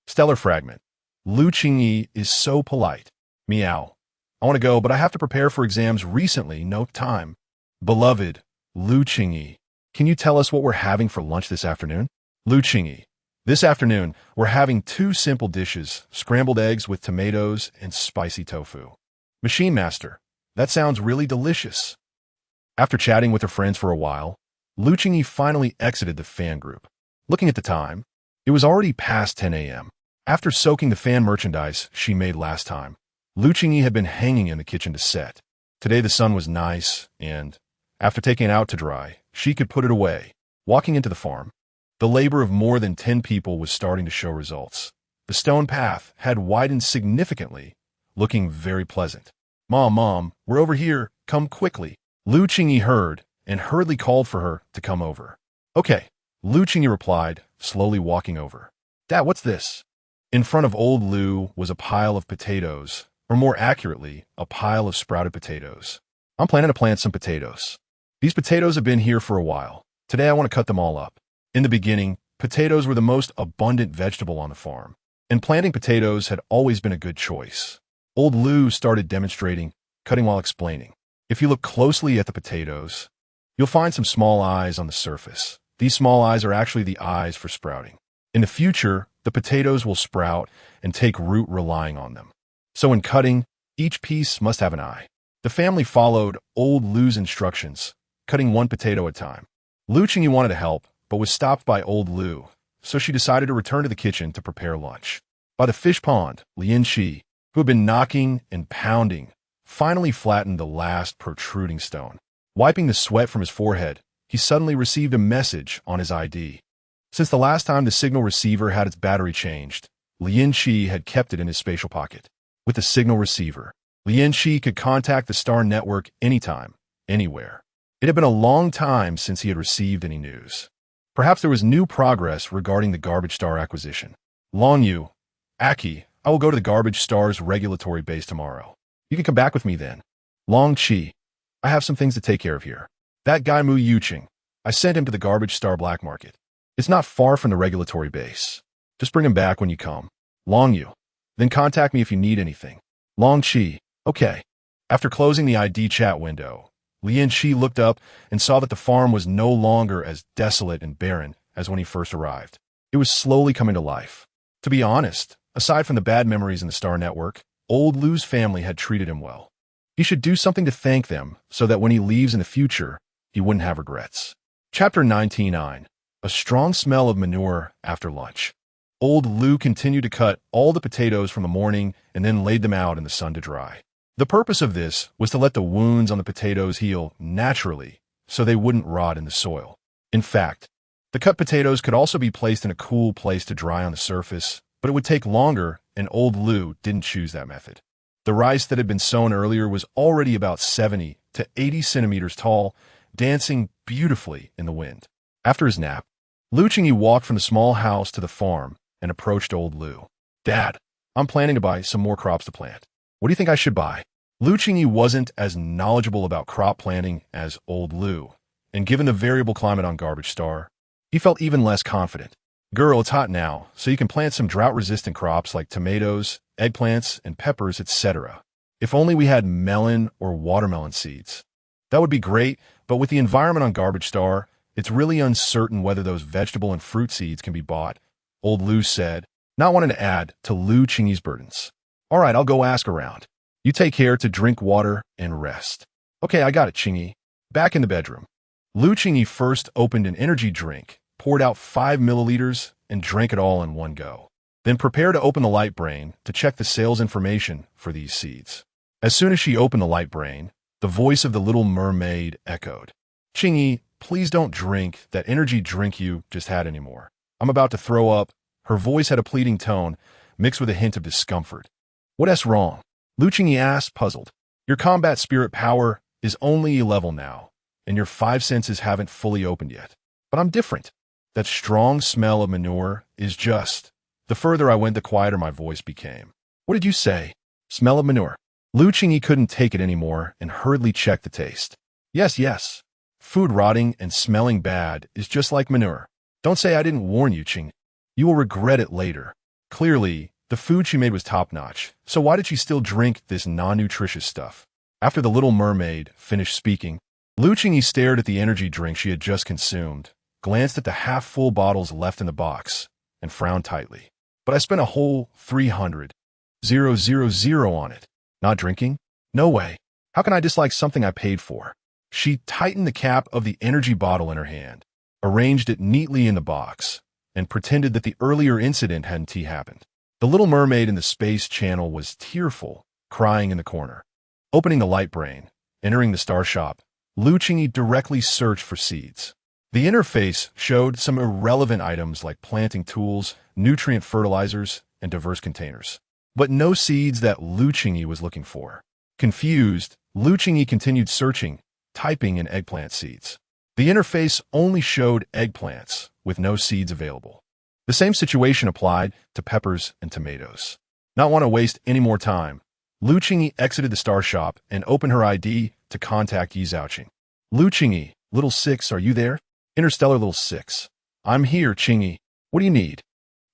S1: Stellar fragment. Lu Qingyi is so polite. Meow. I want to go, but I have to prepare for exams recently, no time. Beloved. Lu Qingyi. Can you tell us what we're having for lunch this afternoon? Lu Qingyi. This afternoon, we're having 2 simple dishes, scrambled eggs with tomatoes and spicy tofu. Machine Master. That sounds really delicious. After chatting with her friends for a while, Lu Qingyi finally exited the fan group. Looking at the time, it was already past 10 a.m. After soaking the fan merchandise she made last time, Lu Qingyi had been hanging in the kitchen to set. Today the sun was nice, and after taking it out to dry, she could put it away. Walking into the farm, the labor of more than 10 people was starting to show results. The stone path had widened significantly, looking very pleasant. Mom, we're over here. Come quickly. Lu Qingyi heard and hurriedly called for her to come over. Okay, Lu Qingyi replied, slowly walking over. Dad, what's this? In front of old Lu was a pile of potatoes, or more accurately, a pile of sprouted potatoes. I'm planning to plant some potatoes. These potatoes have been here for a while. Today I want to cut them all up. In the beginning, potatoes were the most abundant vegetable on the farm, and planting potatoes had always been a good choice. Old Lu started demonstrating, cutting while explaining. If you look closely at the potatoes, you'll find some small eyes on the surface. These small eyes are actually the eyes for sprouting. In the future, the potatoes will sprout and take root relying on them. So in cutting, each piece must have an eye. The family followed old Lu's instructions, cutting 1 potato at a time. Lu Qingyi wanted to help, but was stopped by old Lu, so she decided to return to the kitchen to prepare lunch. By the fish pond, Lian Qi, who had been knocking and pounding, finally flattened the last protruding stone. Wiping the sweat from his forehead, he suddenly received a message on his ID. Since the last time the signal receiver had its battery changed, Lian Qi had kept it in his spatial pocket. With the signal receiver, Lian Qi could contact the star network anytime, anywhere. It had been a long time since he had received any news. Perhaps there was new progress regarding the garbage star acquisition. Long Yu, Aki, I will go to the garbage star's regulatory base tomorrow. You can come back with me then. Long Qi, I have some things to take care of here. That guy Mu Yuqing, I sent him to the garbage star black market. It's not far from the regulatory base. Just bring him back when you come. Long Yu, then contact me if you need anything. Long Qi, okay. After closing the ID chat window, Lian Qi looked up and saw that the farm was no longer as desolate and barren as when he first arrived. It was slowly coming to life. To be honest, aside from the bad memories in the star network, old Lu's family had treated him well. He should do something to thank them so that when he leaves in the future, he wouldn't have regrets. Chapter 99. A strong smell of manure after lunch. Old Lu continued to cut all the potatoes from the morning and then laid them out in the sun to dry. The purpose of this was to let the wounds on the potatoes heal naturally so they wouldn't rot in the soil. In fact, the cut potatoes could also be placed in a cool place to dry on the surface, but it would take longer, and old Lu didn't choose that method. The rice that had been sown earlier was already about 70 to 80 centimeters tall, dancing beautifully in the wind. After his nap, Lu Qingyi walked from the small house to the farm and approached old Lu. Dad, I'm planning to buy some more crops to plant. What do you think I should buy? Lu Qingyi wasn't as knowledgeable about crop planting as old Lu, and given the variable climate on Garbage Star, he felt even less confident. Girl, it's hot now, so you can plant some drought-resistant crops like tomatoes, eggplants, and peppers, etc. If only we had melon or watermelon seeds. That would be great, but with the environment on Garbage Star, it's really uncertain whether those vegetable and fruit seeds can be bought, old Lu said, not wanting to add to Lu Qingyi's burdens. All right, I'll go ask around. You take care to drink water and rest. Okay, I got it, Qingyi. Back in the bedroom. Lu Qingyi first opened an energy drink, poured out 5 milliliters, and drank it all in one go. Then prepare to open the light brain to check the sales information for these seeds. As soon as she opened the light brain, The voice of the little mermaid echoed. Qingyi, please don't drink that energy drink you just had anymore. I'm about to throw up. Her voice had a pleading tone, mixed with a hint of discomfort. What's wrong? Lu Qingyi asked, puzzled. Your combat spirit power is only a level now, and your 5 senses haven't fully opened yet. But I'm different. That strong smell of manure is just... The further I went, the quieter my voice became. What did you say? Smell of manure. Lu Qingyi couldn't take it anymore and hurriedly checked the taste. Yes. Food rotting and smelling bad is just like manure. Don't say I didn't warn you, Qing. You will regret it later. Clearly, the food she made was top-notch, so why did she still drink this non-nutritious stuff? After the little mermaid finished speaking, Lu Qingyi stared at the energy drink she had just consumed, glanced at the half-full bottles left in the box, and frowned tightly. But I spent a whole 300,000 on it. Not drinking? No way. How can I dislike something I paid for? She tightened the cap of the energy bottle in her hand, arranged it neatly in the box, and pretended that the earlier incident hadn't happened. The little mermaid in the space channel was tearful, crying in the corner. Opening the light brain, entering the star shop, Lu Qingyi directly searched for seeds. The interface showed some irrelevant items like planting tools, nutrient fertilizers, and diverse containers. But no seeds that Lu Qingyi was looking for. Confused, Lu Qingyi continued searching, typing in eggplant seeds. The interface only showed eggplants, with no seeds available. The same situation applied to peppers and tomatoes. Not want to waste any more time, Lu Qingyi exited the star shop and opened her ID to contact Yi Zhaoqing. Lu Qingyi, Little 6, are you there? Interstellar Little 6. I'm here, Qingyi. What do you need?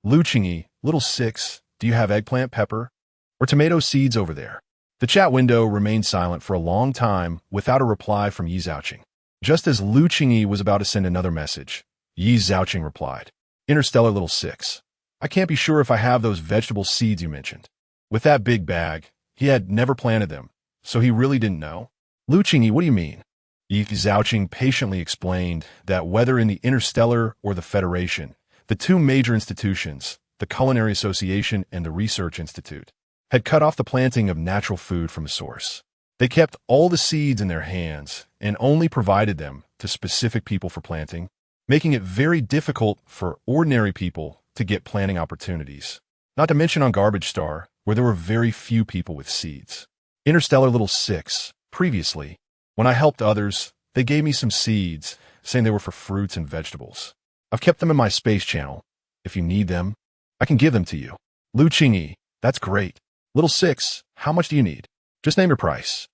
S1: Lu Qingyi, Little 6, do you have eggplant, pepper, or tomato seeds over there? The chat window remained silent for a long time without a reply from Yi Zhaoqing. Just as Lu Qingyi was about to send another message, Yi Zhaoqing replied, Interstellar Little 6. I can't be sure if I have those vegetable seeds you mentioned. With that big bag, he had never planted them, so he really didn't know. Lu Qingyi, what do you mean? Yi Zhaoqing patiently explained that whether in the Interstellar or the Federation, the two major institutions, the Culinary Association and the Research Institute, had cut off the planting of natural food from the source. They kept all the seeds in their hands and only provided them to specific people for planting, making it very difficult for ordinary people to get planting opportunities. Not to mention on Garbage Star, where there were very few people with seeds. Interstellar Little 6, previously, when I helped others, they gave me some seeds, saying they were for fruits and vegetables. I've kept them in my space channel. If you need them, I can give them to you. Lu Qingyi, that's great. Little 6, how much do you need? Just name your price.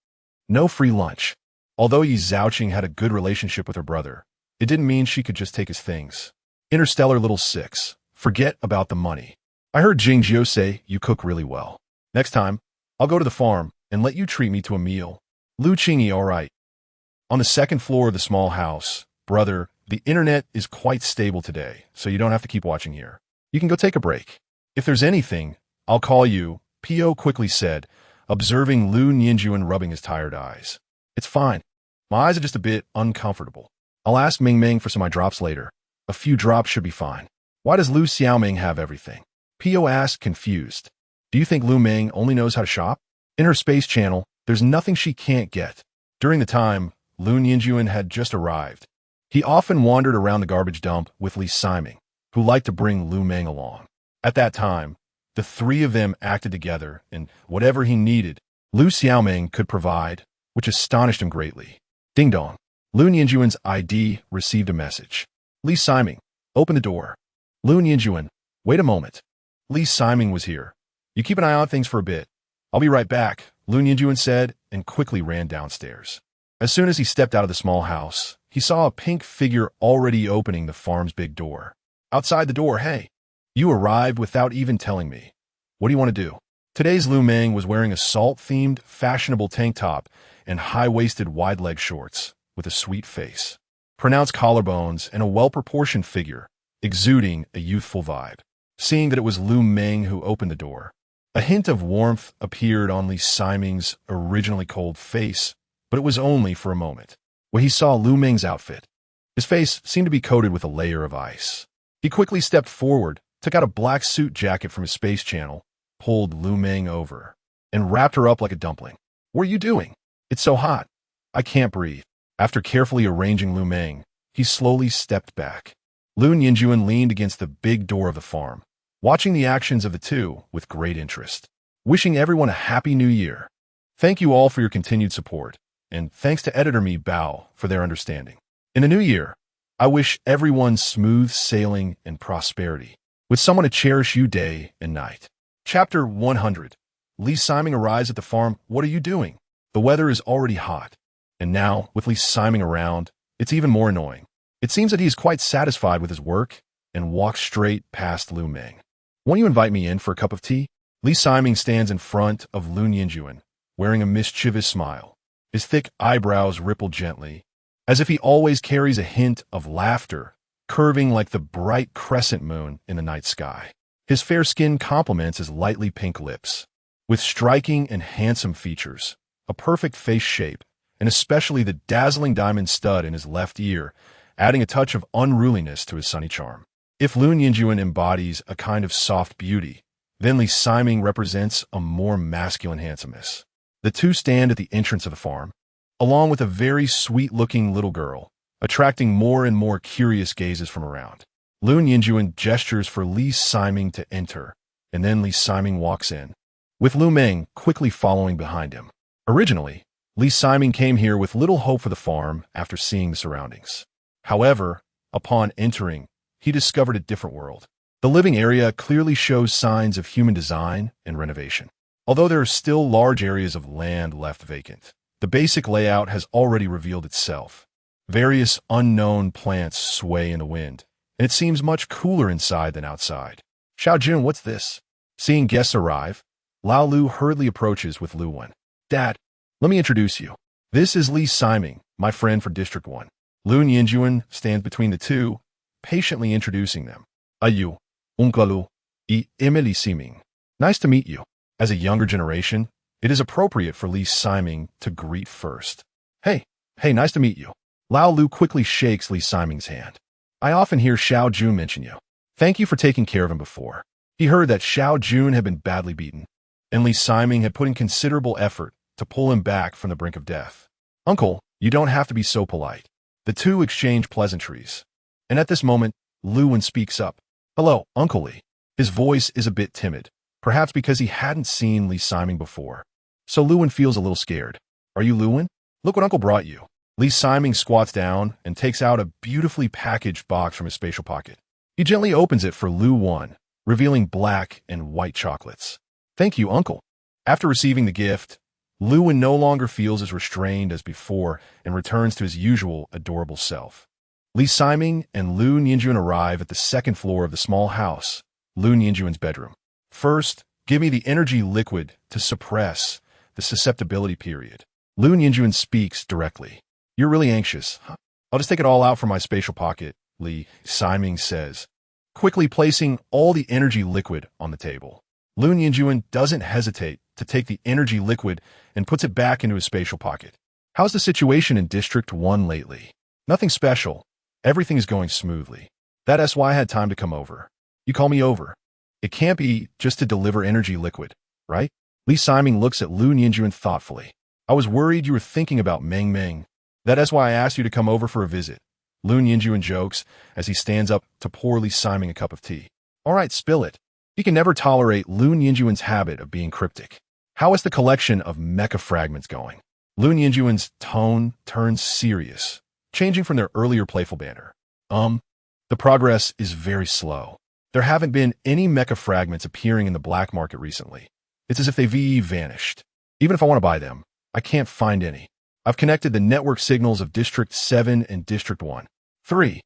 S1: No free lunch. Although Yi Zhaoqing had a good relationship with her brother, it didn't mean she could just take his things. Interstellar Little 6, forget about the money. I heard Jingjiu say you cook really well. Next time, I'll go to the farm and let you treat me to a meal. Lu Qingyi, all right. On the second floor of the small house, brother, the internet is quite stable today, so you don't have to keep watching here. You can go take a break. If there's anything, I'll call you, P.O. quickly said, observing Lu Nianjuan rubbing his tired eyes. It's fine. My eyes are just a bit uncomfortable. I'll ask Ming Ming for some eye drops later. A few drops should be fine. Why does Lu Xiaoming have everything? P.O. asked, confused. Do you think Lu Ming only knows how to shop? In her space channel, there's nothing she can't get. During the time, Lu Nianjuan had just arrived. He often wandered around the garbage dump with Li Siming, who liked to bring Lu Ming along. At that time, the three of them acted together, and whatever he needed, Lu Xiaoming could provide, which astonished him greatly. Ding dong. Lu Nianjuan's ID received a message. Li Siming, open the door. Lu Nianjuan, wait a moment. Li Siming was here. You keep an eye on things for a bit. I'll be right back, Lu Nianjuan said, and quickly ran downstairs. As soon as he stepped out of the small house, he saw a pink figure already opening the farm's big door. Outside the door, hey, you arrived without even telling me. What do you want to do? Today's Lu Ming was wearing a salt-themed, fashionable tank top and high-waisted wide-leg shorts with a sweet face, pronounced collarbones, and a well-proportioned figure, exuding a youthful vibe. Seeing that it was Lu Ming who opened the door, a hint of warmth appeared on Li Siming's originally cold face, but it was only for a moment. When he saw Lu Ming's outfit, his face seemed to be coated with a layer of ice. He quickly stepped forward, took out a black suit jacket from his space channel, pulled Lu Ming over, and wrapped her up like a dumpling. What are you doing? It's so hot. I can't breathe. After carefully arranging Lu Meng, he slowly stepped back. Lu Ninjuan leaned against the big door of the farm, watching the actions of the two with great interest. Wishing everyone a happy new year. Thank you all for your continued support, and thanks to editor me Bao for their understanding. In the new year, I wish everyone smooth sailing and prosperity, with someone to cherish you day and night. Chapter 100. Li Siming arrives at the farm. What are you doing? The weather is already hot, and now, with Li Siming around, it's even more annoying. It seems that he is quite satisfied with his work and walks straight past Lu Meng. Won't you invite me in for a cup of tea? Li Siming stands in front of Lu Ninjuan, wearing a mischievous smile. His thick eyebrows ripple gently, as if he always carries a hint of laughter, curving like the bright crescent moon in the night sky. His fair skin complements his lightly pink lips, with striking and handsome features, a perfect face shape, and especially the dazzling diamond stud in his left ear, adding a touch of unruliness to his sunny charm. If Lu Ninjuan embodies a kind of soft beauty, then Li Siming represents a more masculine handsomeness. The two stand at the entrance of the farm, along with a very sweet-looking little girl, attracting more and more curious gazes from around. Lu Ninjuan gestures for Li Siming to enter, and then Li Siming walks in, with Lu Meng quickly following behind him. Originally, Li Siming came here with little hope for the farm after seeing the surroundings. However, upon entering, he discovered a different world. The living area clearly shows signs of human design and renovation. Although there are still large areas of land left vacant, the basic layout has already revealed itself. Various unknown plants sway in the wind, and it seems much cooler inside than outside. Xiaojun, what's this? Seeing guests arrive, Lao Lu hurriedly approaches with Lu Wen. Dad, let me introduce you. This is Li Siming, my friend for District 1. Lu Ninjuan stands between the two, patiently introducing them. Ayu, Uncle Lu, y Emily Siming. Nice to meet you. As a younger generation, it is appropriate for Li Siming to greet first. Hey, nice to meet you. Lao Lu quickly shakes Li Siming's hand. I often hear Xiao Jun mention you. Thank you for taking care of him before. He heard that Xiao Jun had been badly beaten, and Li Siming had put in considerable effort to pull him back from the brink of death. Uncle, you don't have to be so polite. The two exchange pleasantries, and at this moment, Lu Wen speaks up. Hello, Uncle Li. His voice is a bit timid, perhaps because he hadn't seen Li Siming before. So Lu Wen feels a little scared. Are you Lu Wen? Look what Uncle brought you. Li Siming squats down and takes out a beautifully packaged box from his spatial pocket. He gently opens it for Lu Wen, revealing black and white chocolates. Thank you, Uncle. After receiving the gift, Lu Wen no longer feels as restrained as before and returns to his usual adorable self. Li Siming and Lu Ninjuan arrive at the second floor of the small house, Lu Ninjuan's bedroom. First, give me the energy liquid to suppress the susceptibility period. Lu Ninjuan speaks directly. You're really anxious, huh? I'll just take it all out from my spatial pocket, Li Siming says, quickly placing all the energy liquid on the table. Lu Ninjuan doesn't hesitate to take the energy liquid and puts it back into his spatial pocket. How's the situation in District 1 lately? Nothing special. Everything is going smoothly. That's why I had time to come over. You call me over. It can't be just to deliver energy liquid, right? Li Siming looks at Lu Ninjuan thoughtfully. I was worried you were thinking about Meng Meng. That's why I asked you to come over for a visit. Lu Ninjuan jokes as he stands up to pour Li Siming a cup of tea. All right, spill it. He can never tolerate Lu Ninjuan's habit of being cryptic. How is the collection of mecha fragments going? Lu Ninjuan's tone turns serious, changing from their earlier playful banter. The progress is very slow. There haven't been any mecha fragments appearing in the black market recently. It's as if they've vanished. Even if I want to buy them, I can't find any. I've connected the network signals of District 7 and District 1. 3.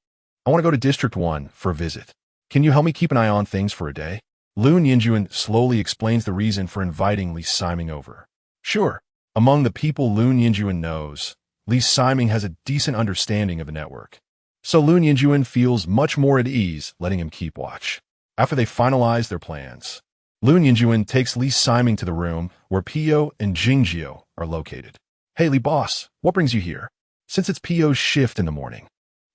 S1: I want to go to District 1 for a visit. Can you help me keep an eye on things for a day? Lu Ninjuan slowly explains the reason for inviting Li Siming over. Sure. Among the people Lu Ninjuan knows, Li Siming has a decent understanding of the network. So Lu Ninjuan feels much more at ease letting him keep watch. After they finalize their plans, Lu Ninjuan takes Li Siming to the room where Pio and Qingyi are located. Hey, Li boss, what brings you here? Since it's Pio's shift in the morning.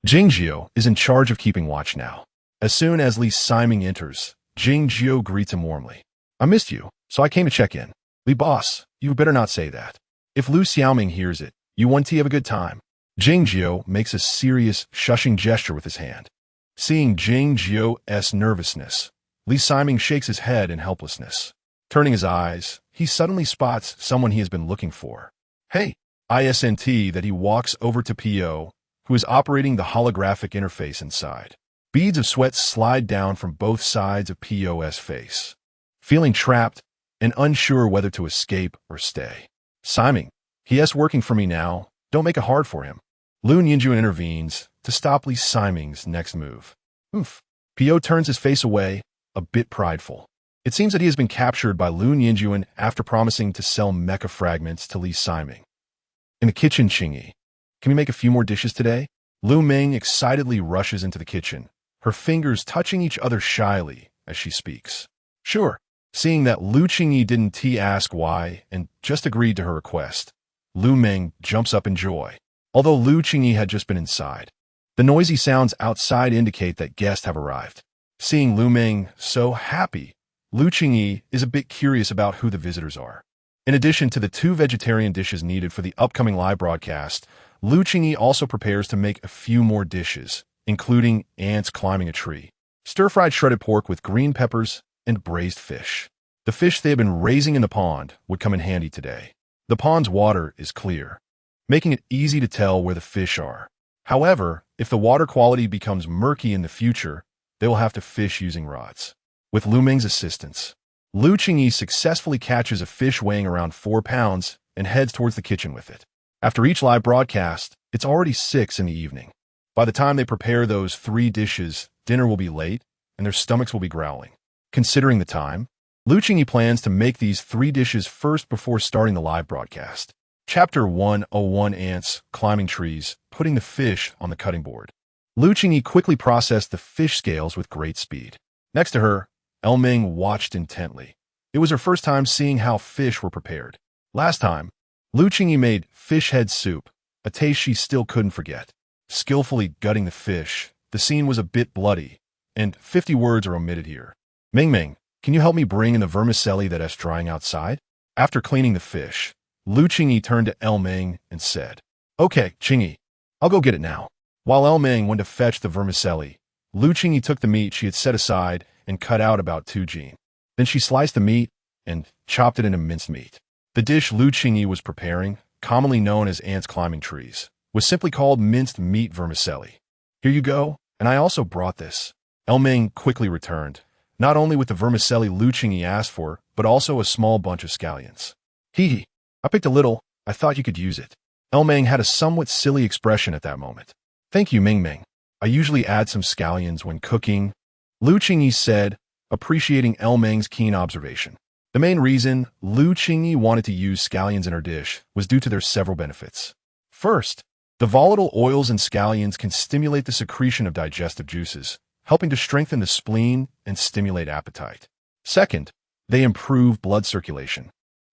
S1: Qingyi is in charge of keeping watch now. As soon as Li Siming enters, Qingyi greets him warmly. I missed you, so I came to check in. Li boss, you better not say that. If Lu Xiaoming hears it, You want to have a good time? Qingyi makes a serious, shushing gesture with his hand. Seeing Qingyi's nervousness, Li Siming shakes his head in helplessness. Turning his eyes, he suddenly spots someone he has been looking for. Hey! Isn't that he walks over to Po, who is operating the holographic interface inside. Beads of sweat slide down from both sides of Po's face. Feeling trapped and unsure whether to escape or stay. Siming, he's working for me now. Don't make it hard for him. Lu Yinjuan intervenes to stop Li Siming's next move. Oof. Po turns his face away, a bit prideful. It seems that he has been captured by Lu Yinjuan after promising to sell mecha fragments to Li Siming. In the kitchen, Qingyi. Can we make a few more dishes today? Lu Ming excitedly rushes into the kitchen, her fingers touching each other shyly as she speaks. Sure. Seeing that Lu Qingyi didn't ask why and just agreed to her request, Lu Ming jumps up in joy. Although Lu Qingyi had just been inside, the noisy sounds outside indicate that guests have arrived. Seeing Lu Ming so happy, Lu Qingyi is a bit curious about who the visitors are. In addition to the 2 vegetarian dishes needed for the upcoming live broadcast, Lu Qingyi also prepares to make a few more dishes, including ants climbing a tree, stir-fried shredded pork with green peppers, and braised fish. The fish they have been raising in the pond would come in handy today. The pond's water is clear, making it easy to tell where the fish are. However, if the water quality becomes murky in the future, they will have to fish using rods. With Lu Ming's assistance, Lu Qingyi successfully catches a fish weighing around 4 pounds and heads towards the kitchen with it. After each live broadcast, it's already 6 in the evening. By the time they prepare those 3 dishes, dinner will be late, and their stomachs will be growling. Considering the time, Lu Qingyi plans to make these 3 dishes first before starting the live broadcast. Chapter 101 Ants Climbing Trees, Putting the Fish on the Cutting Board. Lu Qingyi quickly processed the fish scales with great speed. Next to her, Ming watched intently. It was her first time seeing how fish were prepared. Last time, Lu Qingyi made fish head soup, a taste she still couldn't forget. Skillfully gutting the fish, the scene was a bit bloody, and 50 words are omitted here. Ming, can you help me bring in the vermicelli that's drying outside? After cleaning the fish, Lu Qingyi turned to Ming and said, Okay, Qingyi, I'll go get it now. While Ming went to fetch the vermicelli, Lu Qingyi took the meat she had set aside and cut out about 2 jin. Then she sliced the meat and chopped it into minced meat. The dish Lu Qingyi was preparing, commonly known as ants climbing trees, was simply called minced meat vermicelli. Here you go, and I also brought this. Ming quickly returned, not only with the vermicelli Lu Qingyi asked for, but also a small bunch of scallions. Hee, I picked a little, I thought you could use it. Ming had a somewhat silly expression at that moment. Thank you, Ming. I usually add some scallions when cooking, Lu Qingyi said, appreciating Ming's keen observation. The main reason Lu Qingyi wanted to use scallions in her dish was due to their several benefits. First, the volatile oils in scallions can stimulate the secretion of digestive juices, helping to strengthen the spleen and stimulate appetite. Second, they improve blood circulation.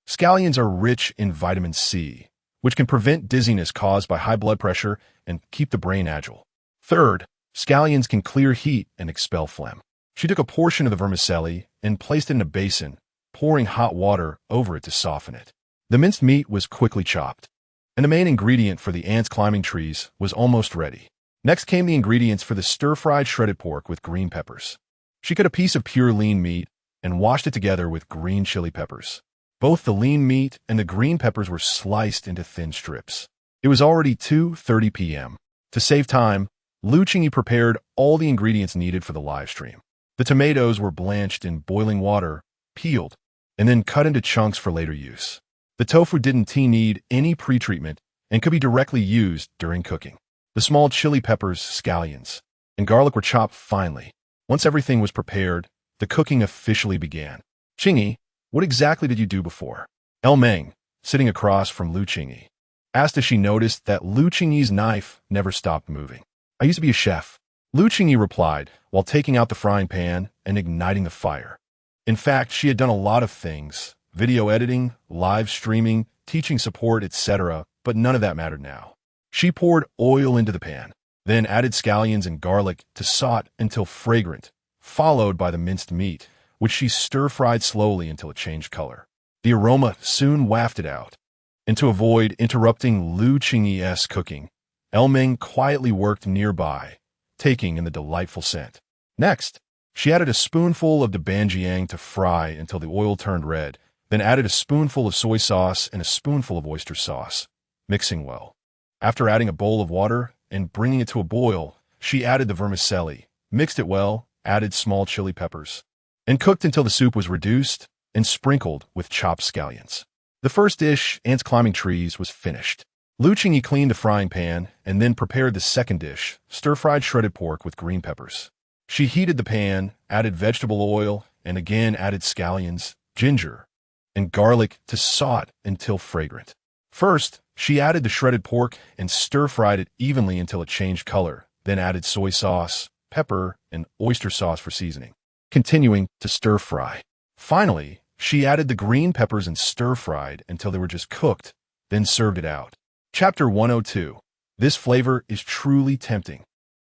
S1: Scallions are rich in vitamin C, which can prevent dizziness caused by high blood pressure and keep the brain agile. Third, scallions can clear heat and expel phlegm. She took a portion of the vermicelli and placed it in a basin, pouring hot water over it to soften it. The minced meat was quickly chopped, and the main ingredient for the ants climbing trees was almost ready. Next came the ingredients for the stir-fried shredded pork with green peppers. She cut a piece of pure lean meat and washed it together with green chili peppers. Both the lean meat and the green peppers were sliced into thin strips. It was already 2:30 p.m. To save time, Lu Qingyi prepared all the ingredients needed for the live stream. The tomatoes were blanched in boiling water, peeled, and then cut into chunks for later use. The tofu didn't need any pre-treatment and could be directly used during cooking. The small chili peppers, scallions, and garlic were chopped finely. Once everything was prepared, the cooking officially began. Qingyi, what exactly did you do before? Ming, sitting across from Lu Qingyi, asked as she noticed that Lu Qingyi's knife never stopped moving. I used to be a chef, Lu Qingyi replied while taking out the frying pan and igniting the fire. In fact, she had done a lot of things, video editing, live streaming, teaching support, etc., but none of that mattered now. She poured oil into the pan, then added scallions and garlic to saute until fragrant, followed by the minced meat, which she stir-fried slowly until it changed color. The aroma soon wafted out, And to avoid interrupting Lu Qingyi's cooking, Elming quietly worked nearby, taking in the delightful scent. Next, she added a spoonful of the banjiang to fry until the oil turned red, then added a spoonful of soy sauce and a spoonful of oyster sauce, mixing well. After adding a bowl of water and bringing it to a boil, she added the vermicelli, mixed it well, added small chili peppers, and cooked until the soup was reduced and sprinkled with chopped scallions. The first dish, ants climbing trees, was finished. Lu Qingyi cleaned the frying pan and then prepared the second dish, stir-fried shredded pork with green peppers. She heated the pan, added vegetable oil, and again added scallions, ginger, and garlic to saute until fragrant. First, she added the shredded pork and stir-fried it evenly until it changed color, then added soy sauce, pepper, and oyster sauce for seasoning, continuing to stir-fry. Finally, she added the green peppers and stir-fried until they were just cooked, then served it out. Chapter 102. This flavor is truly tempting.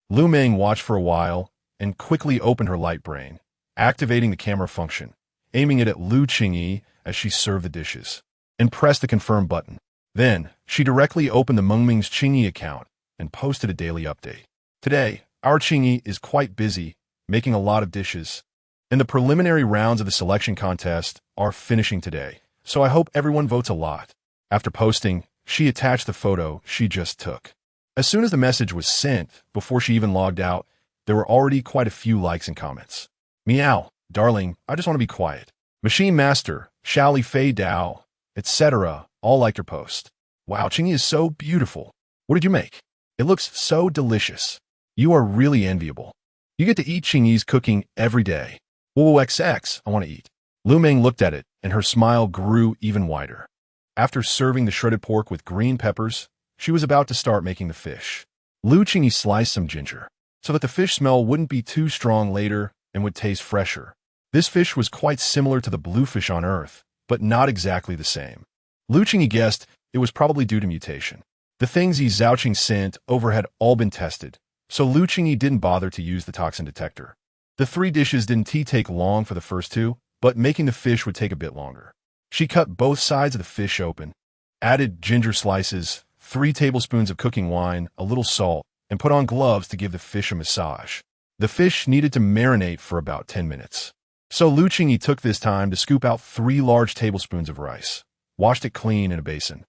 S1: Lu Meng watched for a while and quickly opened her light brain, activating the camera function, aiming it at Lu Qingyi as she served the dishes, and pressed the confirm button. Then, she directly opened the Mengming's Qingyi account and posted a daily update. Today, our Qingyi is quite busy, making a lot of dishes, and the preliminary rounds of the selection contest are finishing today, so I hope everyone votes a lot. After posting, she attached the photo she just took. As soon as the message was sent, before she even logged out, there were already quite a few likes and comments. Meow, darling, I just want to be quiet. Machine Master, Shaoli Fei Dao, etc. all liked her post. Wow, Qingyi is so beautiful. What did you make? It looks so delicious. You are really enviable. You get to eat Qingyi's cooking every day. XX, I want to eat. Lu Meng looked at it, and her smile grew even wider. After serving the shredded pork with green peppers, she was about to start making the fish. Lu Qingyi sliced some ginger, so that the fish smell wouldn't be too strong later and would taste fresher. This fish was quite similar to the bluefish on Earth, but not exactly the same. Lu Qingyi guessed it was probably due to mutation. The things Yi Zhaoqing sent over had all been tested, so Lu Qingyi didn't bother to use the toxin detector. The 3 dishes didn't take long for the first 2, but making the fish would take a bit longer. She cut both sides of the fish open, added ginger slices, 3 tablespoons of cooking wine, a little salt, and put on gloves to give the fish a massage. The fish needed to marinate for about 10 minutes. So Lu Qingyi took this time to scoop out 3 large tablespoons of rice, washed it clean in a basin,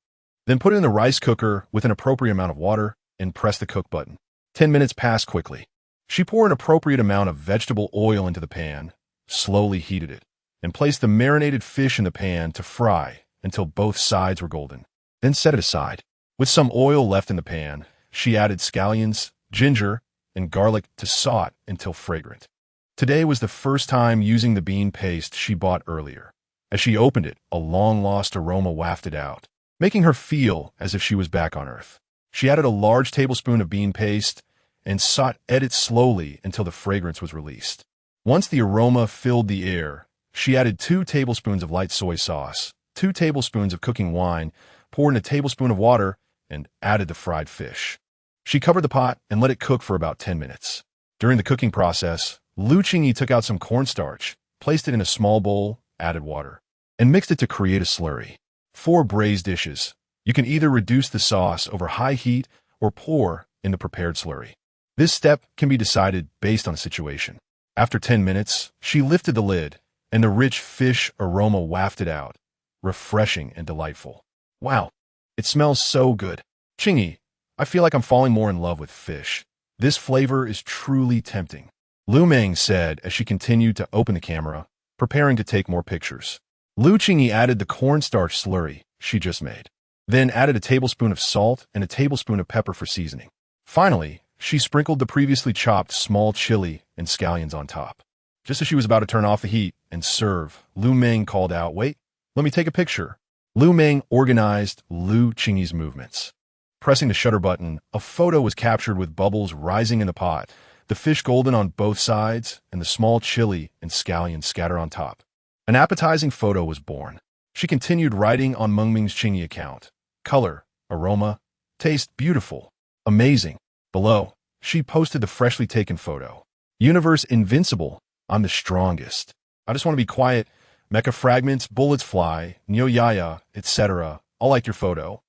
S1: then put it in the rice cooker with an appropriate amount of water and press the cook button. 10 minutes passed quickly. She poured an appropriate amount of vegetable oil into the pan, slowly heated it, and placed the marinated fish in the pan to fry until both sides were golden. Then set it aside. With some oil left in the pan, she added scallions, ginger, and garlic to saute until fragrant. Today was the first time using the bean paste she bought earlier. As she opened it, a long-lost aroma wafted out, making her feel as if she was back on Earth. She added a large tablespoon of bean paste and sauteed it slowly until the fragrance was released. Once the aroma filled the air, she added 2 tablespoons of light soy sauce, 2 tablespoons of cooking wine, poured in a tablespoon of water, and added the fried fish. She covered the pot and let it cook for about 10 minutes. During the cooking process, Lu Qingyi took out some cornstarch, placed it in a small bowl, added water, and mixed it to create a slurry. 4 braised dishes. You can either reduce the sauce over high heat or pour in the prepared slurry. This step can be decided based on the situation. After 10 minutes, she lifted the lid, and the rich fish aroma wafted out, refreshing and delightful. Wow, it smells so good. Qingyi, I feel like I'm falling more in love with fish. This flavor is truly tempting. Lu Meng said as she continued to open the camera, preparing to take more pictures. Lu Qingyi added the cornstarch slurry she just made, then added a tablespoon of salt and a tablespoon of pepper for seasoning. Finally, she sprinkled the previously chopped small chili and scallions on top. Just as she was about to turn off the heat and serve, Lu Meng called out, "Wait, let me take a picture." Lu Meng organized Lu Qingyi's movements. Pressing the shutter button, a photo was captured with bubbles rising in the pot, the fish golden on both sides, and the small chili and scallions scattered on top. An appetizing photo was born. She continued writing on Mengming's Qingyi account. Color, aroma, taste beautiful, amazing. Below, she posted the freshly taken photo. Universe invincible, I'm the strongest. I just want to be quiet. Mecha fragments, bullets fly, Nyo Yaya, etc. I liked your photo.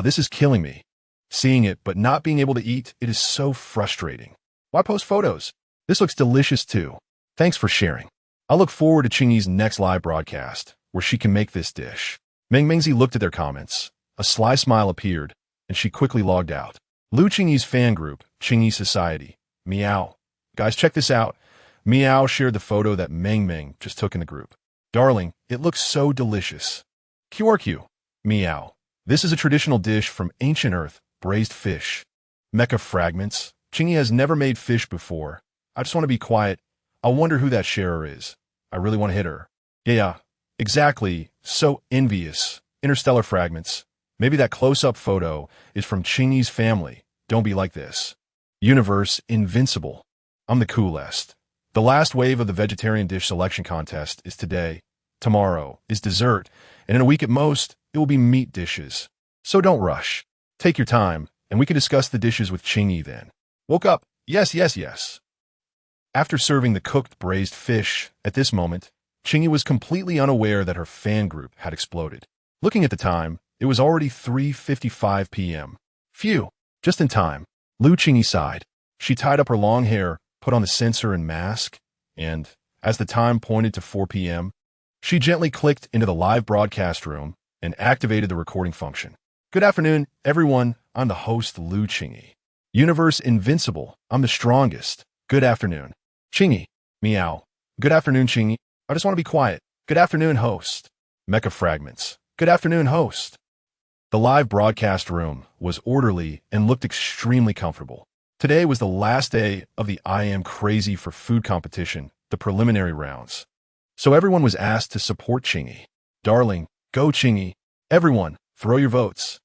S1: This is killing me. Seeing it, but not being able to eat, it is so frustrating. Why post photos? This looks delicious too. Thanks for sharing. I look forward to Qingyi's next live broadcast, where she can make this dish. Mengmengzi looked at their comments. A sly smile appeared, and she quickly logged out. Lu Qingyi's fan group, Qingyi Society. Meow. Guys, check this out. Meow shared the photo that Meng just took in the group. Darling, it looks so delicious. QRQ. Meow. This is a traditional dish from ancient Earth, braised fish. Mecha fragments. Qingyi has never made fish before. I just want to be quiet. I wonder who that sharer is. I really want to hit her. Yeah, exactly. So envious. Interstellar fragments. Maybe that close-up photo is from Qingyi's family. Don't be like this. Universe invincible. I'm the coolest. The last wave of the vegetarian dish selection contest is today. Tomorrow is dessert, and in a week at most, it will be meat dishes. So don't rush. Take your time, and we can discuss the dishes with Qingyi then. Woke up. Yes, yes, yes. After serving the cooked braised fish, at this moment, Qingyi was completely unaware that her fan group had exploded. Looking at the time, it was already 3:55 p.m. Phew, just in time. Lu Qingyi sighed. She tied up her long hair, put on the sensor and mask, and, as the time pointed to 4 p.m., she gently clicked into the live broadcast room and activated the recording function. Good afternoon, everyone. I'm the host, Lu Qingyi. Universe invincible. I'm the strongest. Good afternoon. Qingyi. Meow. Good afternoon, Qingyi. I just want to be quiet. Good afternoon, host. Mecha fragments. Good afternoon, host. The live broadcast room was orderly and looked extremely comfortable. Today was the last day of the I Am Crazy for Food competition, the preliminary rounds. So everyone was asked to support Qingyi. Darling, go Qingyi. Everyone, throw your votes.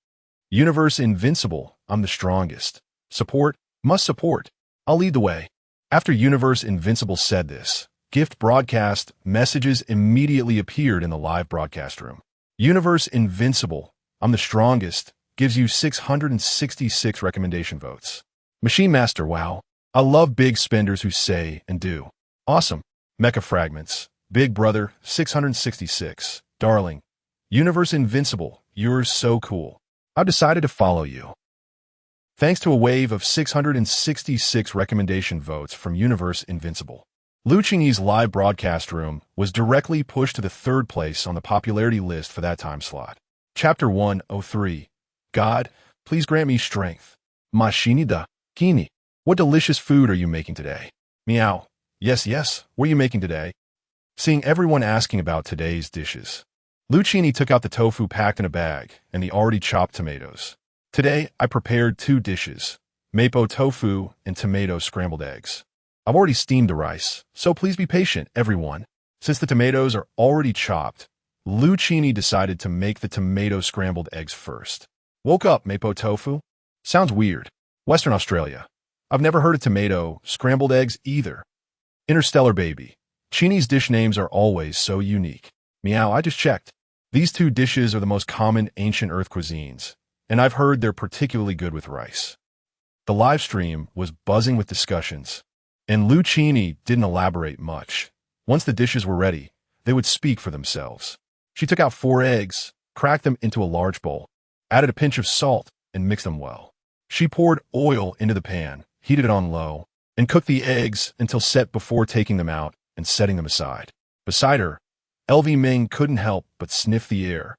S1: Universe invincible. I'm the strongest. Support, must support. I'll lead the way. After Universe Invincible said this, gift broadcast messages immediately appeared in the live broadcast room. Universe Invincible, I'm the strongest, gives you 666 recommendation votes. Machine Master, wow. I love big spenders who say and do. Awesome. Mecha Fragments, Big Brother, 666. Darling. Universe Invincible, you're so cool. I've decided to follow you. Thanks to a wave of 666 recommendation votes from Universe Invincible, Lu Qingyi's live broadcast room was directly pushed to the third place on the popularity list for that time slot. Chapter 103. God, please grant me strength. Mashini da Qingyi. What delicious food are you making today? Meow. Yes, yes, what are you making today? Seeing everyone asking about today's dishes, Lu Qingyi took out the tofu packed in a bag and the already chopped tomatoes. Today, I prepared 2 dishes, mapo tofu and tomato scrambled eggs. I've already steamed the rice, so please be patient, everyone. Since the tomatoes are already chopped, Lu Qingyi decided to make the tomato scrambled eggs first. Woke up, mapo tofu? Sounds weird. Western Australia. I've never heard of tomato scrambled eggs either. Interstellar baby. Qingyi's dish names are always so unique. Meow, I just checked. These 2 dishes are the most common ancient Earth cuisines, and I've heard they're particularly good with rice. The live stream was buzzing with discussions, and Lu Qingyi didn't elaborate much. Once the dishes were ready, they would speak for themselves. She took out 4 eggs, cracked them into a large bowl, added a pinch of salt, and mixed them well. She poured oil into the pan, heated it on low, and cooked the eggs until set before taking them out and setting them aside. Beside her, LV Ming couldn't help but sniff the air.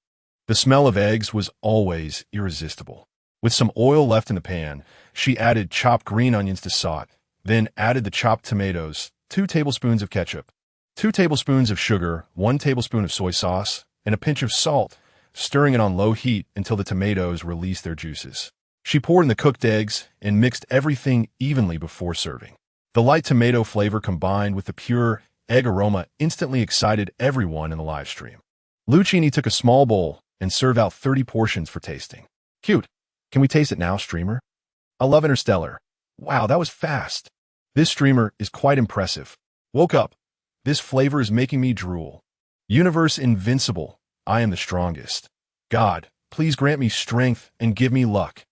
S1: The smell of eggs was always irresistible. With some oil left in the pan, she added chopped green onions to saute, then added the chopped tomatoes, 2 tablespoons of ketchup, 2 tablespoons of sugar, 1 tablespoon of soy sauce, and a pinch of salt, stirring it on low heat until the tomatoes released their juices. She poured in the cooked eggs and mixed everything evenly before serving. The light tomato flavor combined with the pure egg aroma instantly excited everyone in the live stream. Lu Qingyi took a small bowl and served out 30 portions for tasting. Cute. Can we taste it now, streamer? I love Interstellar. Wow, that was fast. This streamer is quite impressive. Woke up. This flavor is making me drool. Universe invincible. I am the strongest. God, please grant me strength and give me luck.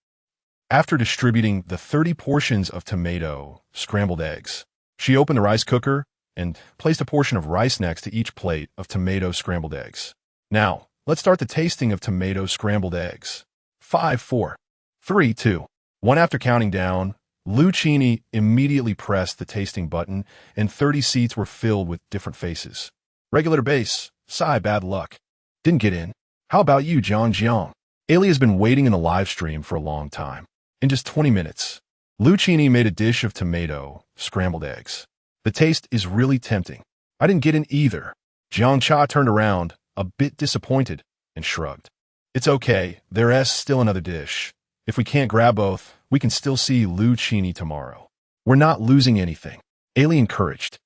S1: After distributing the 30 portions of tomato scrambled eggs, she opened the rice cooker and placed a portion of rice next to each plate of tomato scrambled eggs. Now, let's start the tasting of tomato scrambled eggs. 5, 4, 3, 2, 1. After counting down, Qingyi immediately pressed the tasting button, and 30 seats were filled with different faces. Regular base, Sci, bad luck. Didn't get in. How about you, Jiang? Ailey has been waiting in the live stream for a long time. In just 20 minutes, Qingyi made a dish of tomato scrambled eggs. The taste is really tempting. I didn't get in either. Jiang turned around, a bit disappointed, and shrugged. It's okay, there's still another dish. If we can't grab both, we can still see Qingyi tomorrow. We're not losing anything. Ailey encouraged.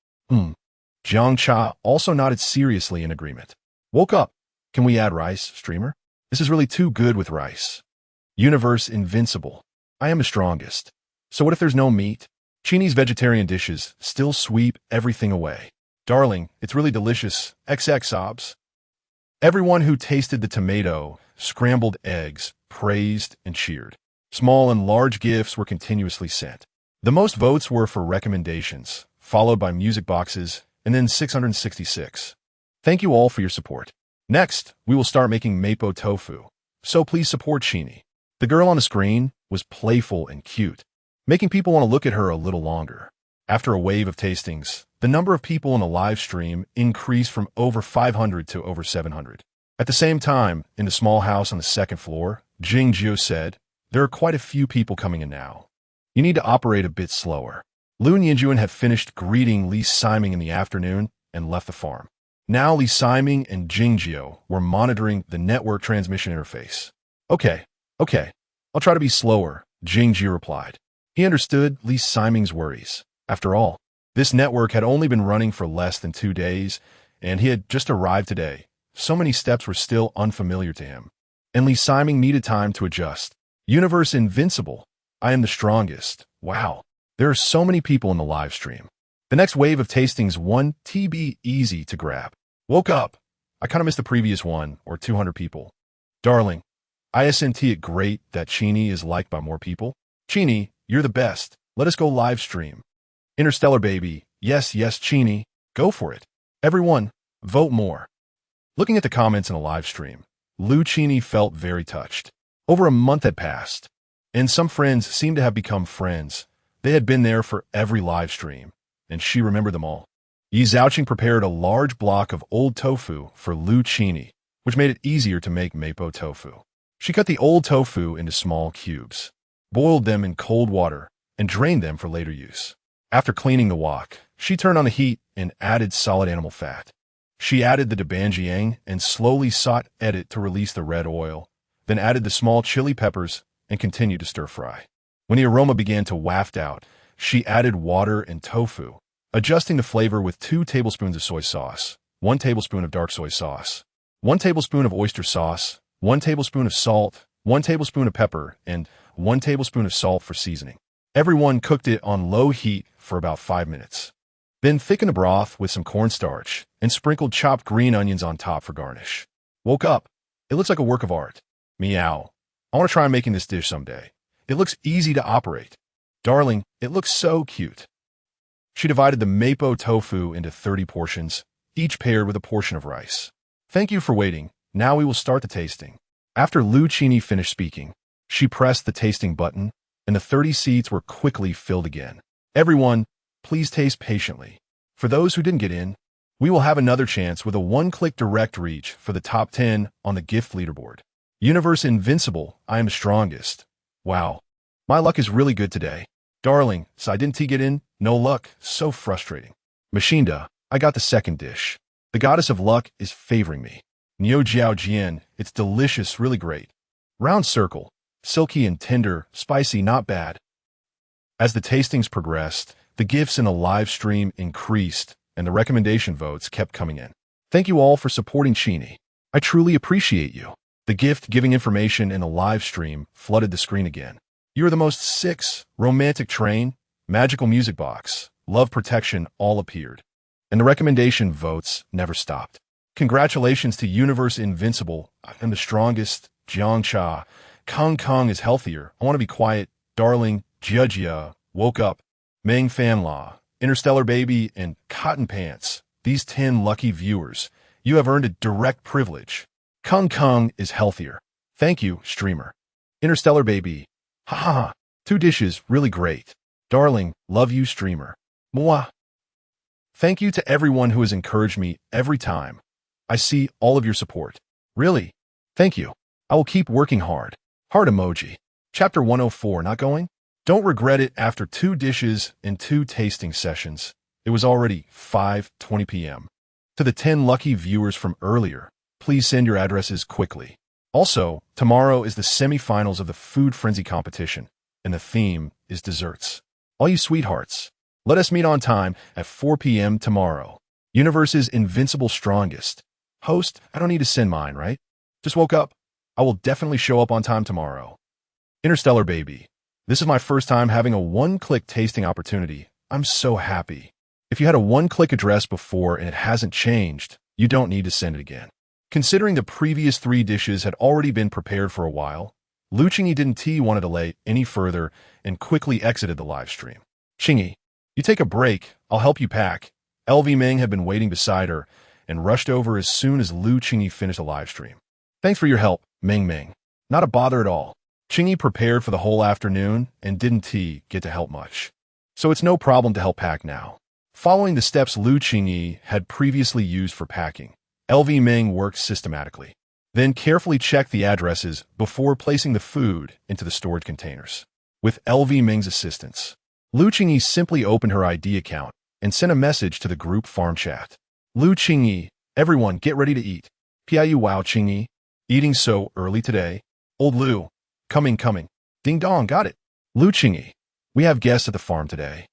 S1: Jiang also nodded seriously in agreement. Woke up. Can we add rice, streamer? This is really too good with rice. Universe invincible. I am the strongest. So what if there's no meat? Qingyi's vegetarian dishes still sweep everything away. Darling, it's really delicious. XX sobs. Everyone who tasted the tomato scrambled eggs praised and cheered. Small and large gifts were continuously sent. The most votes were for recommendations, followed by music boxes, and then 666. Thank you all for your support. Next, we will start making mapo tofu, so please support Qingyi. The girl on the screen was playful and cute, making people want to look at her a little longer. After a wave of tastings, the number of people in the live stream increased from over 500 to over 700. At the same time, in the small house on the second floor, Qingyi said, there are quite a few people coming in now. You need to operate a bit slower. Lu Nianjuan had finished greeting Li Siming in the afternoon and left the farm. Now Li Siming and Qingyi were monitoring the network transmission interface. Okay, I'll try to be slower, Qingyi replied. He understood Li Siming's worries. After all, this network had only been running for less than 2 days, and he had just arrived today. So many steps were still unfamiliar to him, and Li Siming needed time to adjust. Universe invincible. I am the strongest. Wow, there are so many people in the live stream. The next wave of tastings 1 TB easy to grab. Woke up. I kind of missed the previous one, or 200 people. Darling, isn't it great that Qingyi is liked by more people? Qingyi, you're the best. Let us go live stream. Interstellar baby. Yes, Qingyi. Go for it. Everyone, vote more. Looking at the comments in a live stream, Qingyi felt very touched. Over a month had passed, and some friends seemed to have become friends. They had been there for every live stream, and she remembered them all. Yi Zhaoqing prepared a large block of old tofu for Qingyi, which made it easier to make mapo tofu. She cut the old tofu into small cubes, boiled them in cold water, and drained them for later use. After cleaning the wok, she turned on the heat and added solid animal fat. She added the dabanjiang and slowly sought it to release the red oil, then added the small chili peppers and continued to stir-fry. When the aroma began to waft out, she added water and tofu, adjusting the flavor with 2 tablespoons of soy sauce, 1 tablespoon of dark soy sauce, 1 tablespoon of oyster sauce, 1 tablespoon of salt, 1 tablespoon of pepper, and 1 tablespoon of salt for seasoning. Everyone cooked it on low heat for about 5 minutes. Then thicken the broth with some cornstarch and sprinkled chopped green onions on top for garnish. Woke up. It looks like a work of art. Meow. I want to try making this dish someday. It looks easy to operate. Darling, it looks so cute. She divided the mapo tofu into 30 portions, each paired with a portion of rice. Thank you for waiting. Now we will start the tasting. After Qingyi finished speaking, she pressed the tasting button, and the 30 seats were quickly filled again. Everyone, please taste patiently. For those who didn't get in, we will have another chance with a one-click direct reach for the top 10 on the gift leaderboard. Universe invincible, I am the strongest. Wow, my luck is really good today. Darling, so I didn't get in? No luck, so frustrating. Machinda, I got the second dish. The goddess of luck is favoring me. Niu Jiao Jian, it's delicious, really great. Round circle, silky and tender, spicy, not bad. As the tastings progressed, the gifts in the live stream increased, and the recommendation votes kept coming in. Thank you all for supporting Qingyi. I truly appreciate you. The gift-giving information in the live stream flooded the screen again. You are the most 6, romantic train, magical music box, love protection all appeared. And the recommendation votes never stopped. Congratulations to Universe Invincible. I am the strongest. Jiang. Kong is healthier. I want to be quiet. Darling. Jia. Woke up. Meng Fanla. Interstellar Baby and Cotton Pants. These 10 lucky viewers. You have earned a direct privilege. Kung Kung is healthier. Thank you, streamer. Interstellar baby. Ha ha ha. 2 dishes, really great. Darling, love you, streamer. Mwah. Thank you to everyone who has encouraged me every time. I see all of your support. Really? Thank you. I will keep working hard. Heart emoji. Chapter 104, not going? Don't regret it after 2 dishes and 2 tasting sessions. It was already 5:20 p.m. To the 10 lucky viewers from earlier, please send your addresses quickly. Also, tomorrow is the semi-finals of the Food Frenzy competition, and the theme is desserts. All you sweethearts, let us meet on time at 4 p.m. tomorrow. Universe's invincible strongest. Host, I don't need to send mine, right? Just woke up. I will definitely show up on time tomorrow. Interstellar baby. This is my first time having a one-click tasting opportunity. I'm so happy. If you had a one-click address before and it hasn't changed, you don't need to send it again. Considering the previous 3 dishes had already been prepared for a while, Qingyi didn't want to delay any further and quickly exited the live stream. Qingyi, you take a break, I'll help you pack. LV Ming had been waiting beside her and rushed over as soon as Qingyi finished the live stream. Thanks for your help, Ming. Not a bother at all. Qingyi prepared for the whole afternoon and didn't get to help much. So it's no problem to help pack now. Following the steps Qingyi had previously used for packing, LV Ming worked systematically, then carefully checked the addresses before placing the food into the storage containers. With LV Ming's assistance, Qingyi simply opened her ID account and sent a message to the group farm chat. Qingyi, everyone get ready to eat. Piu wow Qingyi, eating so early today. Old Lu, coming. Ding dong, got it. Qingyi, we have guests at the farm today,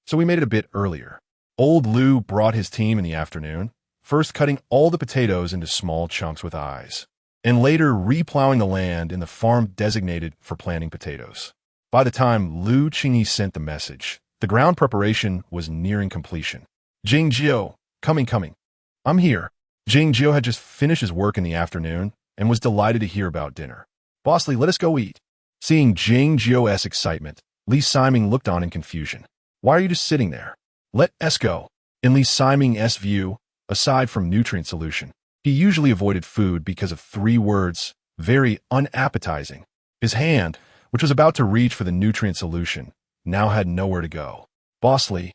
S1: so we made it a bit earlier. Old Lu brought his team in the afternoon, first cutting all the potatoes into small chunks with eyes, and later replowing the land in the farm designated for planting potatoes. By the time Qingyi sent the message, the ground preparation was nearing completion. Jingjiu, coming. I'm here. Jingjiu had just finished his work in the afternoon and was delighted to hear about dinner. Bossly, let us go eat. Seeing Jingjiu's excitement, Li Siming looked on in confusion. Why are you just sitting there? Let us go. In Li Siming's view, aside from nutrient solution, he usually avoided food because of 3 words, very unappetizing. His hand, which was about to reach for the nutrient solution, now had nowhere to go. Bossly,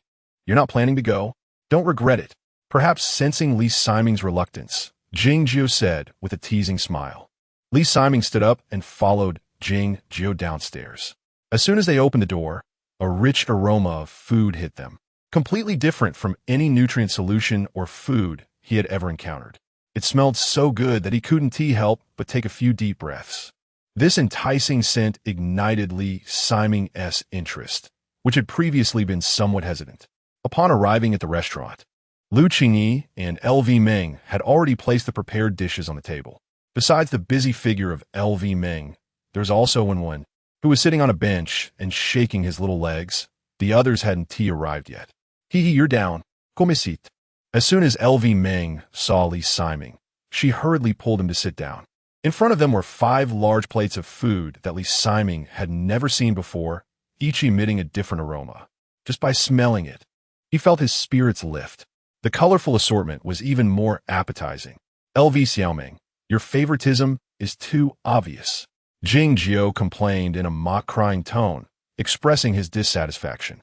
S1: you're not planning to go? Don't regret it. Perhaps sensing Li Siming's reluctance, Jingjiu said with a teasing smile. Li Siming stood up and followed Jingjiu downstairs. As soon as they opened the door, a rich aroma of food hit them, completely different from any nutrient solution or food he had ever encountered. It smelled so good that he couldn't help but take a few deep breaths. This enticing scent ignited Li Siming's interest, which had previously been somewhat hesitant. Upon arriving at the restaurant, Qingyi and LV Ming had already placed the prepared dishes on the table. Besides the busy figure of LV Ming, there's also Wen, who was sitting on a bench and shaking his little legs. The others hadn't arrived yet. You're down. Komisit. As soon as LV Ming saw Li Siming, she hurriedly pulled him to sit down. In front of them were 5 large plates of food that Li Siming had never seen before, each emitting a different aroma. Just by smelling it, he felt his spirits lift. The colorful assortment was even more appetizing. LV Xiaoming, your favoritism is too obvious. Jingjiu complained in a mock-crying tone, expressing his dissatisfaction.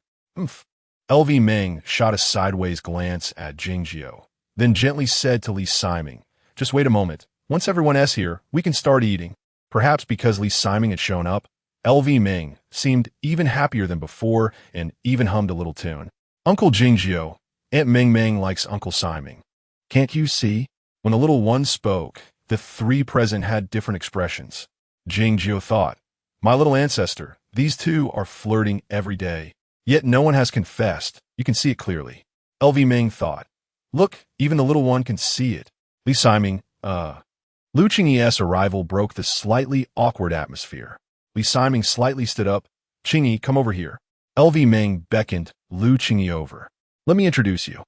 S1: LV Ming shot a sideways glance at Jingjiu, then gently said to Li Siming, just wait a moment. Once everyone's here, we can start eating. Perhaps because Li Siming had shown up, LV Ming seemed even happier than before and even hummed a little tune. Uncle Jingjiu, Aunt Ming likes Uncle Siming. Can't you see? When the little one spoke, the 3 present had different expressions. Jingjiu thought, my little ancestor, these 2 are flirting every day. Yet no one has confessed, you can see it clearly. LV Ming thought, look, even the little one can see it. Li Siming, Qingyi's arrival broke the slightly awkward atmosphere. Li Siming slightly stood up. Qingyi, come over here. LV Ming beckoned Qingyi over. Let me introduce you.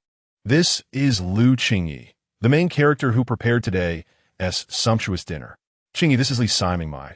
S1: This is Qingyi, the main character who prepared today's sumptuous dinner. Qingyi, this is Li Siming,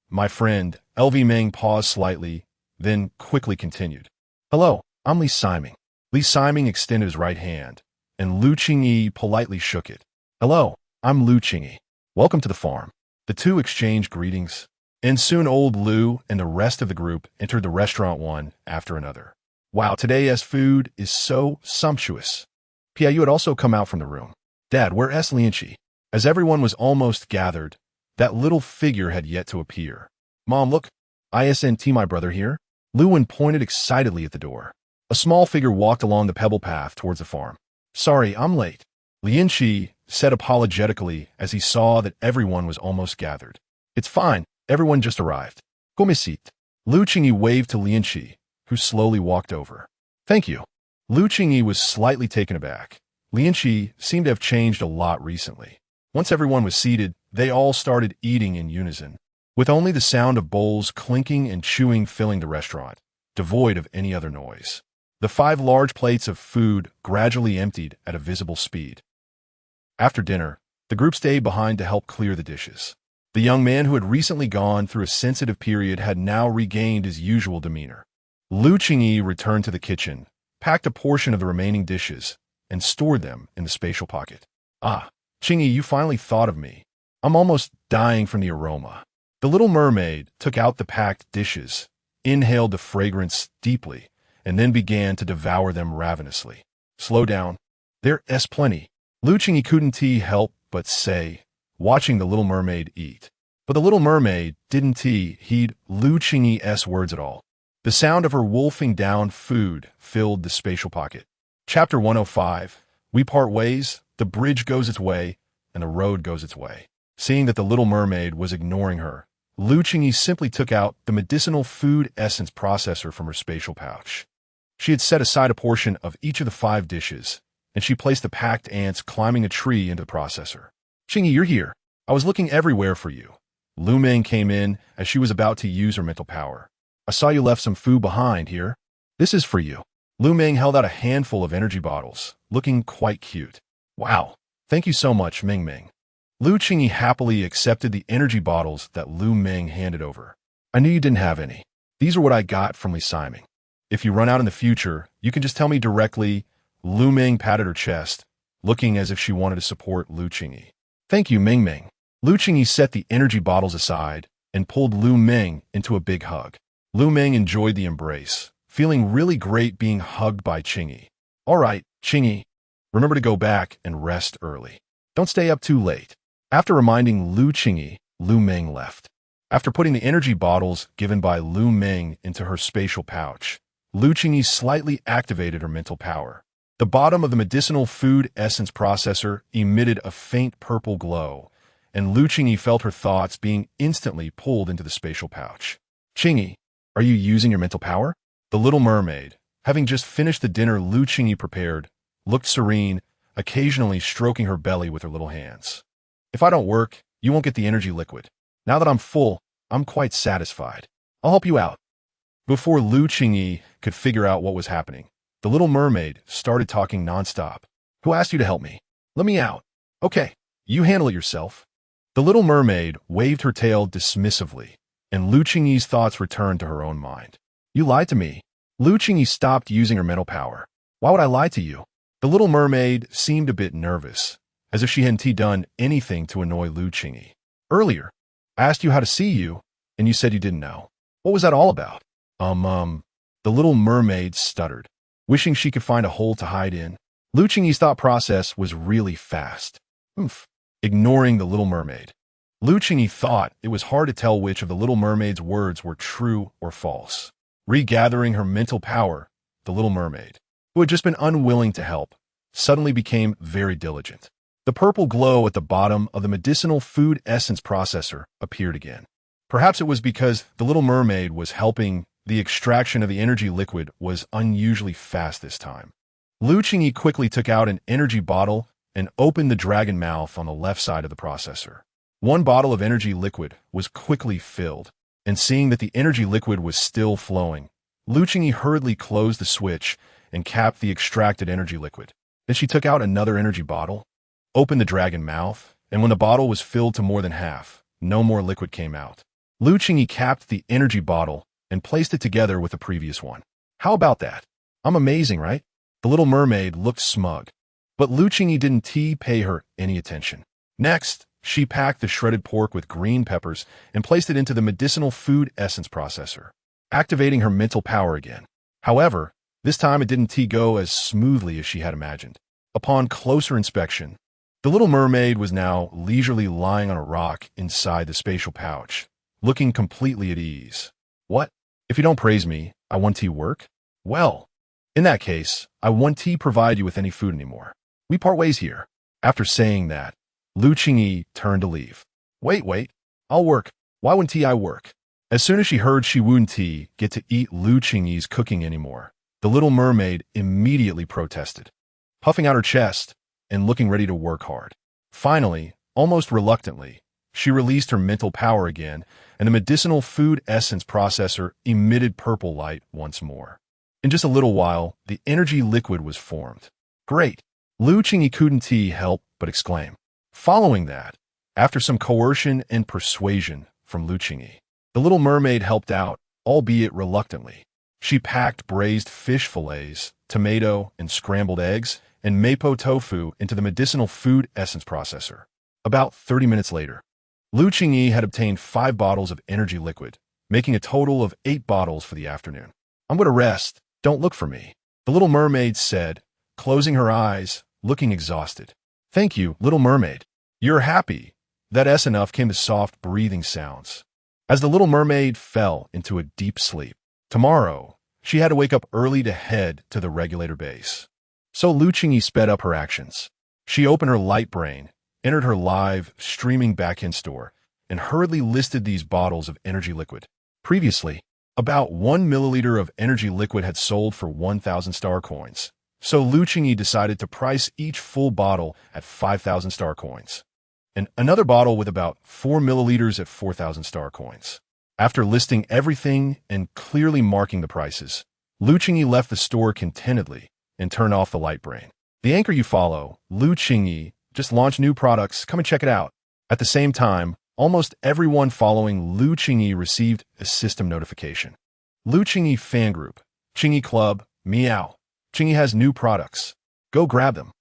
S1: my friend. LV Ming paused slightly, then quickly continued. Hello, I'm Li Siming. Li Siming extended his right hand, and Qingyi politely shook it. Hello, I'm Qingyi. Welcome to the farm. The two exchanged greetings, and soon old Lu and the rest of the group entered the restaurant one after another. Wow, today's food is so sumptuous. Pia, you had also come out from the room. Dad, where is Lianqi? As everyone was almost gathered, that little figure had yet to appear. Mom, look, isn't my brother here? Luwen pointed excitedly at the door. A small figure walked along the pebble path towards the farm. Sorry, I'm late. Lianqi said apologetically as he saw that everyone was almost gathered. It's fine, everyone just arrived. Come sit. Lu Qingyi waved to Lianqi, who slowly walked over. Thank you. Lu Qingyi was slightly taken aback. Lianqi seemed to have changed a lot recently. Once everyone was seated, they all started eating in unison, with only the sound of bowls clinking and chewing filling the restaurant, devoid of any other noise. The 5 large plates of food gradually emptied at a visible speed. After dinner, the group stayed behind to help clear the dishes. The young man who had recently gone through a sensitive period had now regained his usual demeanor. Lu Qingyi returned to the kitchen, packed a portion of the remaining dishes, and stored them in the spatial pocket. Ah, Qingyi, you finally thought of me. I'm almost dying from the aroma. The little mermaid took out the packed dishes, inhaled the fragrance deeply, and then began to devour them ravenously. Slow down. There's plenty. Lu Qingyi couldn't help but say, watching the little mermaid eat. But the little mermaid didn't heed Lu Qingyi's words at all. The sound of her wolfing down food filled the spatial pocket. Chapter 105. We part ways, the bridge goes its way, and the road goes its way. Seeing that the little mermaid was ignoring her, Lu Qingyi simply took out the medicinal food essence processor from her spatial pouch. She had set aside a portion of each of the 5 dishes, and she placed the packed ants climbing a tree into the processor. Qingyi, you're here. I was looking everywhere for you. Lu Meng came in as she was about to use her mental power. I saw you left some food behind here. This is for you. Lu Meng held out a handful of energy bottles, looking quite cute. Wow, thank you so much, Meng Meng. Lu Qingyi happily accepted the energy bottles that Lu Meng handed over. I knew you didn't have any. These are what I got from Li Siming. If you run out in the future, you can just tell me directly. Lu Meng patted her chest, looking as if she wanted to support Lu Qingyi. Thank you, Meng Meng. Lu Qingyi set the energy bottles aside and pulled Lu Meng into a big hug. Lu Meng enjoyed the embrace, feeling really great being hugged by Qingyi. All right, Qingyi, remember to go back and rest early. Don't stay up too late. After reminding Lu Qingyi, Lu Meng left. After putting the energy bottles given by Lu Meng into her spatial pouch, Lu Qingyi slightly activated her mental power. The bottom of the medicinal food essence processor emitted a faint purple glow, and Lu Qingyi felt her thoughts being instantly pulled into the spatial pouch. Qingyi, are you using your mental power? The little mermaid, having just finished the dinner Lu Qingyi prepared, looked serene, occasionally stroking her belly with her little hands. If I don't work, you won't get the energy liquid. Now that I'm full, I'm quite satisfied. I'll help you out. Before Lu Qingyi could figure out what was happening, the little mermaid started talking nonstop. Who asked you to help me? Let me out. Okay, you handle it yourself. The little mermaid waved her tail dismissively, and Lu Qingyi's thoughts returned to her own mind. You lied to me. Lu Qingyi stopped using her mental power. Why would I lie to you? The little mermaid seemed a bit nervous, as if she hadn't done anything to annoy Lu Qingyi. Earlier, I asked you how to see you, and you said you didn't know. What was that all about? The little mermaid stuttered, wishing she could find a hole to hide in. Lu Qingyi's thought process was really fast. Ignoring the little mermaid. Lu Qingyi thought it was hard to tell which of the little mermaid's words were true or false. Regathering her mental power, the little mermaid, who had just been unwilling to help, suddenly became very diligent. The purple glow at the bottom of the medicinal food essence processor appeared again. Perhaps it was because the little mermaid was helping. The extraction of the energy liquid was unusually fast this time. Lu Qingyi quickly took out an energy bottle and opened the dragon mouth on the left side of the processor. One bottle of energy liquid was quickly filled, and seeing that the energy liquid was still flowing, Lu Qingyi hurriedly closed the switch and capped the extracted energy liquid. Then she took out another energy bottle, opened the dragon mouth, and when the bottle was filled to more than half, no more liquid came out. Lu Qingyi capped the energy bottle and placed it together with the previous one. How about that? I'm amazing, right? The little mermaid looked smug, but Lu Qingyi didn't pay her any attention. Next, She packed the shredded pork with green peppers and placed it into the medicinal food essence processor, activating her mental power again. However, this time it didn't go as smoothly as she had imagined. Upon closer inspection, the little mermaid was now leisurely lying on a rock inside the spatial pouch, looking completely at ease. What? If you don't praise me, I won't work? Well, in that case, I won't provide you with any food anymore. We part ways here. After saying that, Lu Qingyi turned to leave. Wait, I'll work. Why wouldn't I work? As soon as she heard she wouldn't get to eat Lu Qingyi's cooking anymore, the little mermaid immediately protested, puffing out her chest and looking ready to work hard. Finally, almost reluctantly, she released her mental power again, and the medicinal food essence processor emitted purple light once more. In just a little while, the energy liquid was formed. Great! Lu Qingyi couldn't help but exclaim. Following that, after some coercion and persuasion from Lu Qingyi, the little mermaid helped out, albeit reluctantly. She packed braised fish fillets, tomato and scrambled eggs, and mapo tofu into the medicinal food essence processor. About 30 minutes later, Lu Qingyi had obtained 5 bottles of energy liquid, making a total of 8 bottles for the afternoon. I'm going to rest. Don't look for me, the little mermaid said, closing her eyes, looking exhausted. Thank you, little mermaid. You're happy. That enough came the soft breathing sounds as the little mermaid fell into a deep sleep. Tomorrow, she had to wake up early to head to the regulator base. So Lu Qingyi sped up her actions. She opened her light brain, entered her live, streaming backend store, and hurriedly listed these bottles of energy liquid. Previously, about 1 milliliter of energy liquid had sold for 1,000 star coins, so Lu Qingyi decided to price each full bottle at 5,000 star coins, and another bottle with about 4 milliliters at 4,000 star coins. After listing everything and clearly marking the prices, Lu Qingyi left the store contentedly and turned off the light brain. The anchor you follow, Lu Qingyi, just launched new products. Come and check it out. At the same time, almost everyone following Lu Qingyi received a system notification. Lu Qingyi fan group, Qingyi Club, meow. Qingyi has new products. Go grab them.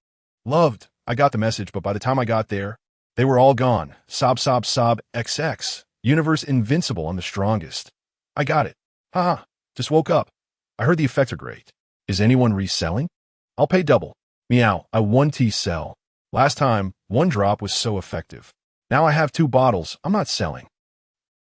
S1: Loved. I got the message, but by the time I got there, they were all gone. Sob XX. Universe invincible on the strongest. I got it. Haha. Just woke up. I heard the effects are great. Is anyone reselling? I'll pay double. Meow. I won sell. Last time, 1 drop was so effective. Now I have 2 bottles. I'm not selling.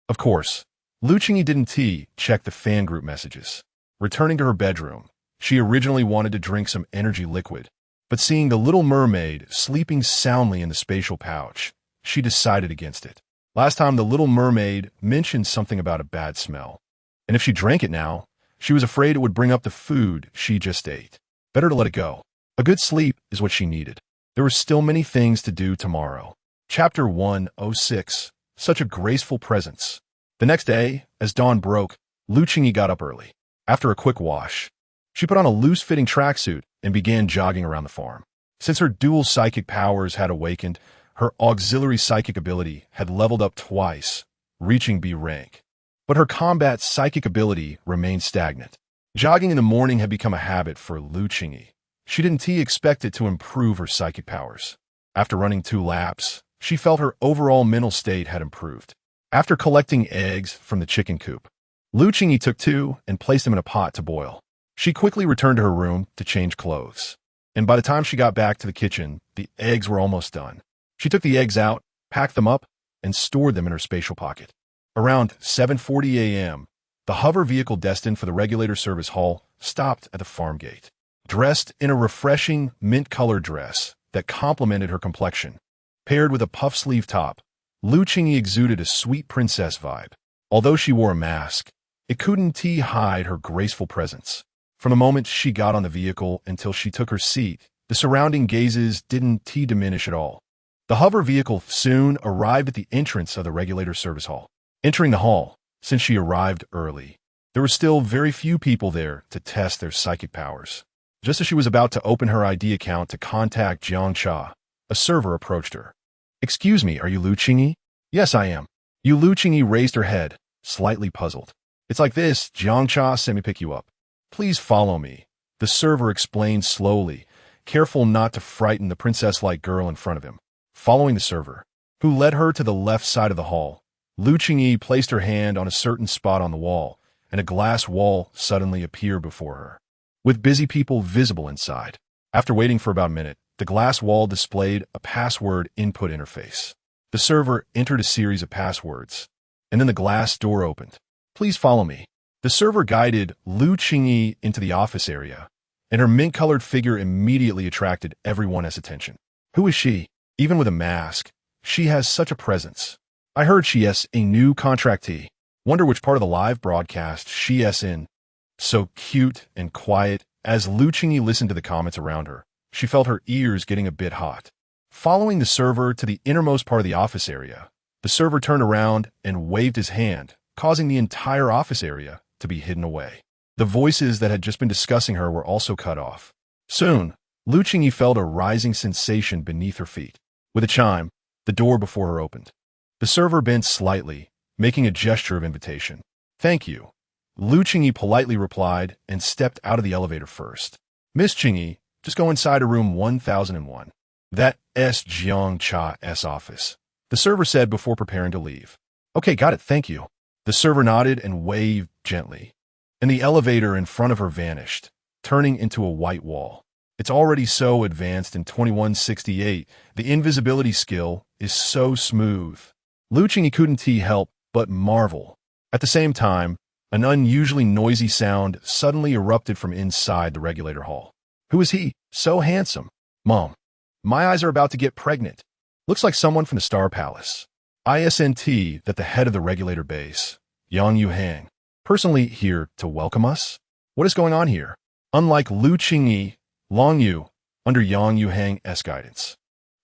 S1: Of course, Lu Qingyi didn't check the fan group messages. Returning to her bedroom, she originally wanted to drink some energy liquid, but seeing the little mermaid sleeping soundly in the spatial pouch, she decided against it. Last time the little mermaid mentioned something about a bad smell, and if she drank it now, she was afraid it would bring up the food she just ate. Better to let it go. A good sleep is what she needed. There were still many things to do tomorrow. Chapter 106. Such a graceful presence. The next day, as dawn broke, Lu Qingyi got up early. After a quick wash, she put on a loose-fitting tracksuit and began jogging around the farm. Since her dual psychic powers had awakened, her auxiliary psychic ability had leveled up twice, reaching B rank. But her combat psychic ability remained stagnant. Jogging in the morning had become a habit for Lu Qingyi. She didn't expect it to improve her psychic powers. After running 2 laps, she felt her overall mental state had improved. After collecting eggs from the chicken coop, Lu Qingyi took 2 and placed them in a pot to boil. She quickly returned to her room to change clothes. And by the time she got back to the kitchen, the eggs were almost done. She took the eggs out, packed them up, and stored them in her spatial pocket. Around 7:40 a.m., the hover vehicle destined for the regulator service hall stopped at the farm gate. Dressed in a refreshing mint-colored dress that complemented her complexion, paired with a puff-sleeve top, Lu Qingyi exuded a sweet princess vibe. Although she wore a mask, it couldn't hide her graceful presence. From the moment she got on the vehicle until she took her seat, the surrounding gazes didn't diminish at all. The hover vehicle soon arrived at the entrance of the regulator service hall. Entering the hall, since she arrived early, there were still very few people there to test their psychic powers. Just as she was about to open her ID account to contact Jiang Cha, a server approached her. Excuse me, are you Lu Qingyi? Yes, I am. Lu Qingyi raised her head, slightly puzzled. It's like this, Jiang Cha sent me pick you up. Please follow me, the server explained slowly, careful not to frighten the princess-like girl in front of him. Following the server, who led her to the left side of the hall. Lu Qingyi placed her hand on a certain spot on the wall, and a glass wall suddenly appeared before her, with busy people visible inside. After waiting for about a minute, the glass wall displayed a password input interface. The server entered a series of passwords, and then the glass door opened. "Please follow me." The server guided Lu Qingyi into the office area, and her mint-colored figure immediately attracted everyone's attention. Who is she? Even with a mask, she has such a presence. I heard she is a new contractee. Wonder which part of the live broadcast she is in. So cute and quiet. As Lu Qingyi listened to the comments around her, she felt her ears getting a bit hot. Following the server to the innermost part of the office area, the server turned around and waved his hand, causing the entire office area to be hidden away. The voices that had just been discussing her were also cut off. Soon, Lu Qingyi felt a rising sensation beneath her feet. With a chime, the door before her opened. The server bent slightly, making a gesture of invitation. "Thank you." Lu Qingyi politely replied and stepped out of the elevator first. "Miss Qingyi, just go inside to room 1001. That is Jiang Cha's office," the server said before preparing to leave. "Okay, got it, thank you." The server nodded and waved gently, and the elevator in front of her vanished, turning into a white wall. It's already so advanced in 2168, the invisibility skill is so smooth. Lu Qingyi couldn't help but marvel. At the same time, an unusually noisy sound suddenly erupted from inside the regulator hall. "Who is he? So handsome." "Mom, my eyes are about to get pregnant. Looks like someone from the Star Palace." ISNT that the head of the regulator base, Yang Yuhang, personally here to welcome us? What is going on here? Unlike Lu Qingyi, Long Yu, under Yang Yuhang's guidance,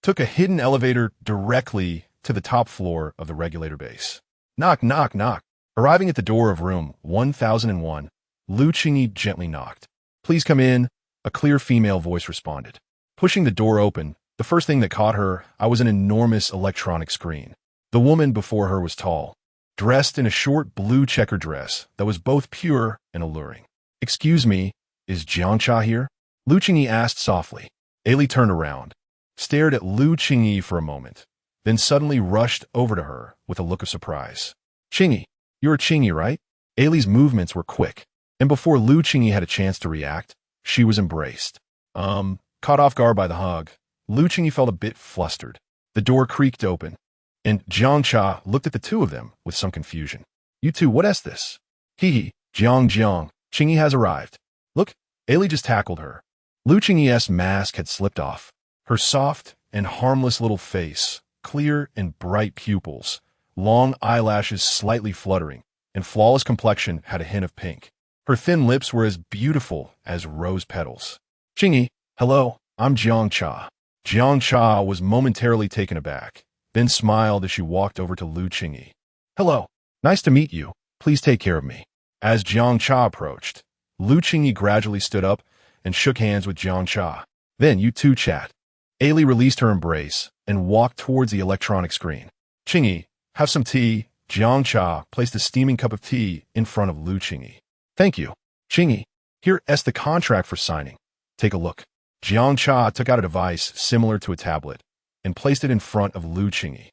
S1: took a hidden elevator directly to the top floor of the regulator base. Knock, knock, knock. Arriving at the door of room 1001, Lu Qingyi gently knocked. "Please come in," a clear female voice responded. Pushing the door open, the first thing that caught her eye was an enormous electronic screen. The woman before her was tall, dressed in a short blue checker dress that was both pure and alluring. "Excuse me, is Jiangcha here?" Lu Qingyi asked softly. Ailey turned around, stared at Lu Qingyi for a moment, then suddenly rushed over to her with a look of surprise. "Qingyi, you're Qingyi, right?" Ailey's movements were quick, and before Lu Qingyi had a chance to react, she was embraced. Caught off guard by the hug, Lu Qingyi felt a bit flustered. The door creaked open, and Jiangcha looked at the two of them with some confusion. "You two, what is this?" "Hee, Jiang, Qingyi has arrived. Look," Ailey just tackled her. Lu Qingyi's mask had slipped off. Her soft and harmless little face, clear and bright pupils, long eyelashes slightly fluttering, and flawless complexion had a hint of pink. Her thin lips were as beautiful as rose petals. "Qingyi, hello, I'm Jiangcha." Jiangcha was momentarily taken aback, then smiled as she walked over to Lu Qingyi. "Hello, nice to meet you. Please take care of me." As Jiangcha approached, Lu Qingyi gradually stood up and shook hands with Jiangcha. "Then you two chat." Ailey released her embrace and walked towards the electronic screen. "Qingyi, have some tea." Jiangcha placed a steaming cup of tea in front of Lu Qingyi. "Thank you." "Qingyi, here is the contract for signing. Take a look." Jiangcha took out a device similar to a tablet and placed it in front of Lu Qingyi.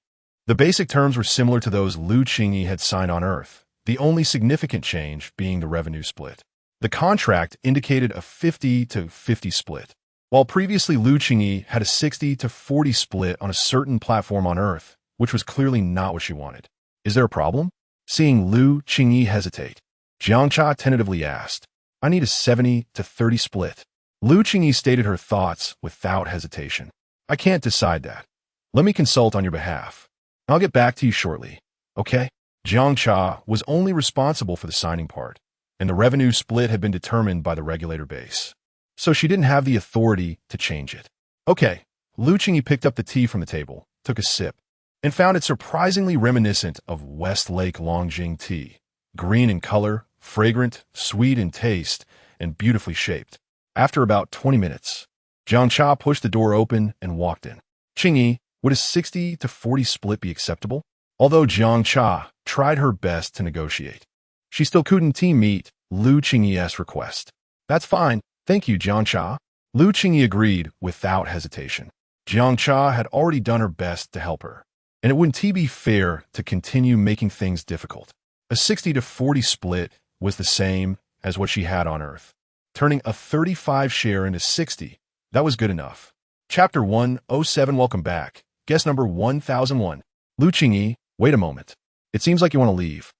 S1: The basic terms were similar to those Lu Qingyi had signed on Earth, the only significant change being the revenue split. The contract indicated a 50-50 split. While previously Lu Qingyi had a 60-40 split on a certain platform on Earth, which was clearly not what she wanted. "Is there a problem?" Seeing Lu Qingyi hesitate, Jiangcha tentatively asked. "I need a 70-30 split." Lu Qingyi stated her thoughts without hesitation. "I can't decide that. Let me consult on your behalf. I'll get back to you shortly, okay?" Jiangcha was only responsible for the signing part, and the revenue split had been determined by the regulator base, so she didn't have the authority to change it. "Okay." Lu Qingyi picked up the tea from the table, took a sip, and found it surprisingly reminiscent of West Lake Longjing tea, green in color, fragrant, sweet in taste, and beautifully shaped. After about 20 minutes, Jiangcha pushed the door open and walked in. "Qingyi, would a 60-40 split be acceptable?" Although Jiangcha tried her best to negotiate, she still couldn't meet Lu Qingyi's request. "That's fine, thank you, Jiangcha." Lu Qingyi agreed without hesitation. Jiangcha had already done her best to help her, and it wouldn't be fair to continue making things difficult. A 60-40 split was the same as what she had on Earth. Turning a 35 share into 60, that was good enough. Chapter 107. Welcome back. Guest number 1001. Lu Qingyi, wait a moment. It seems like you want to leave.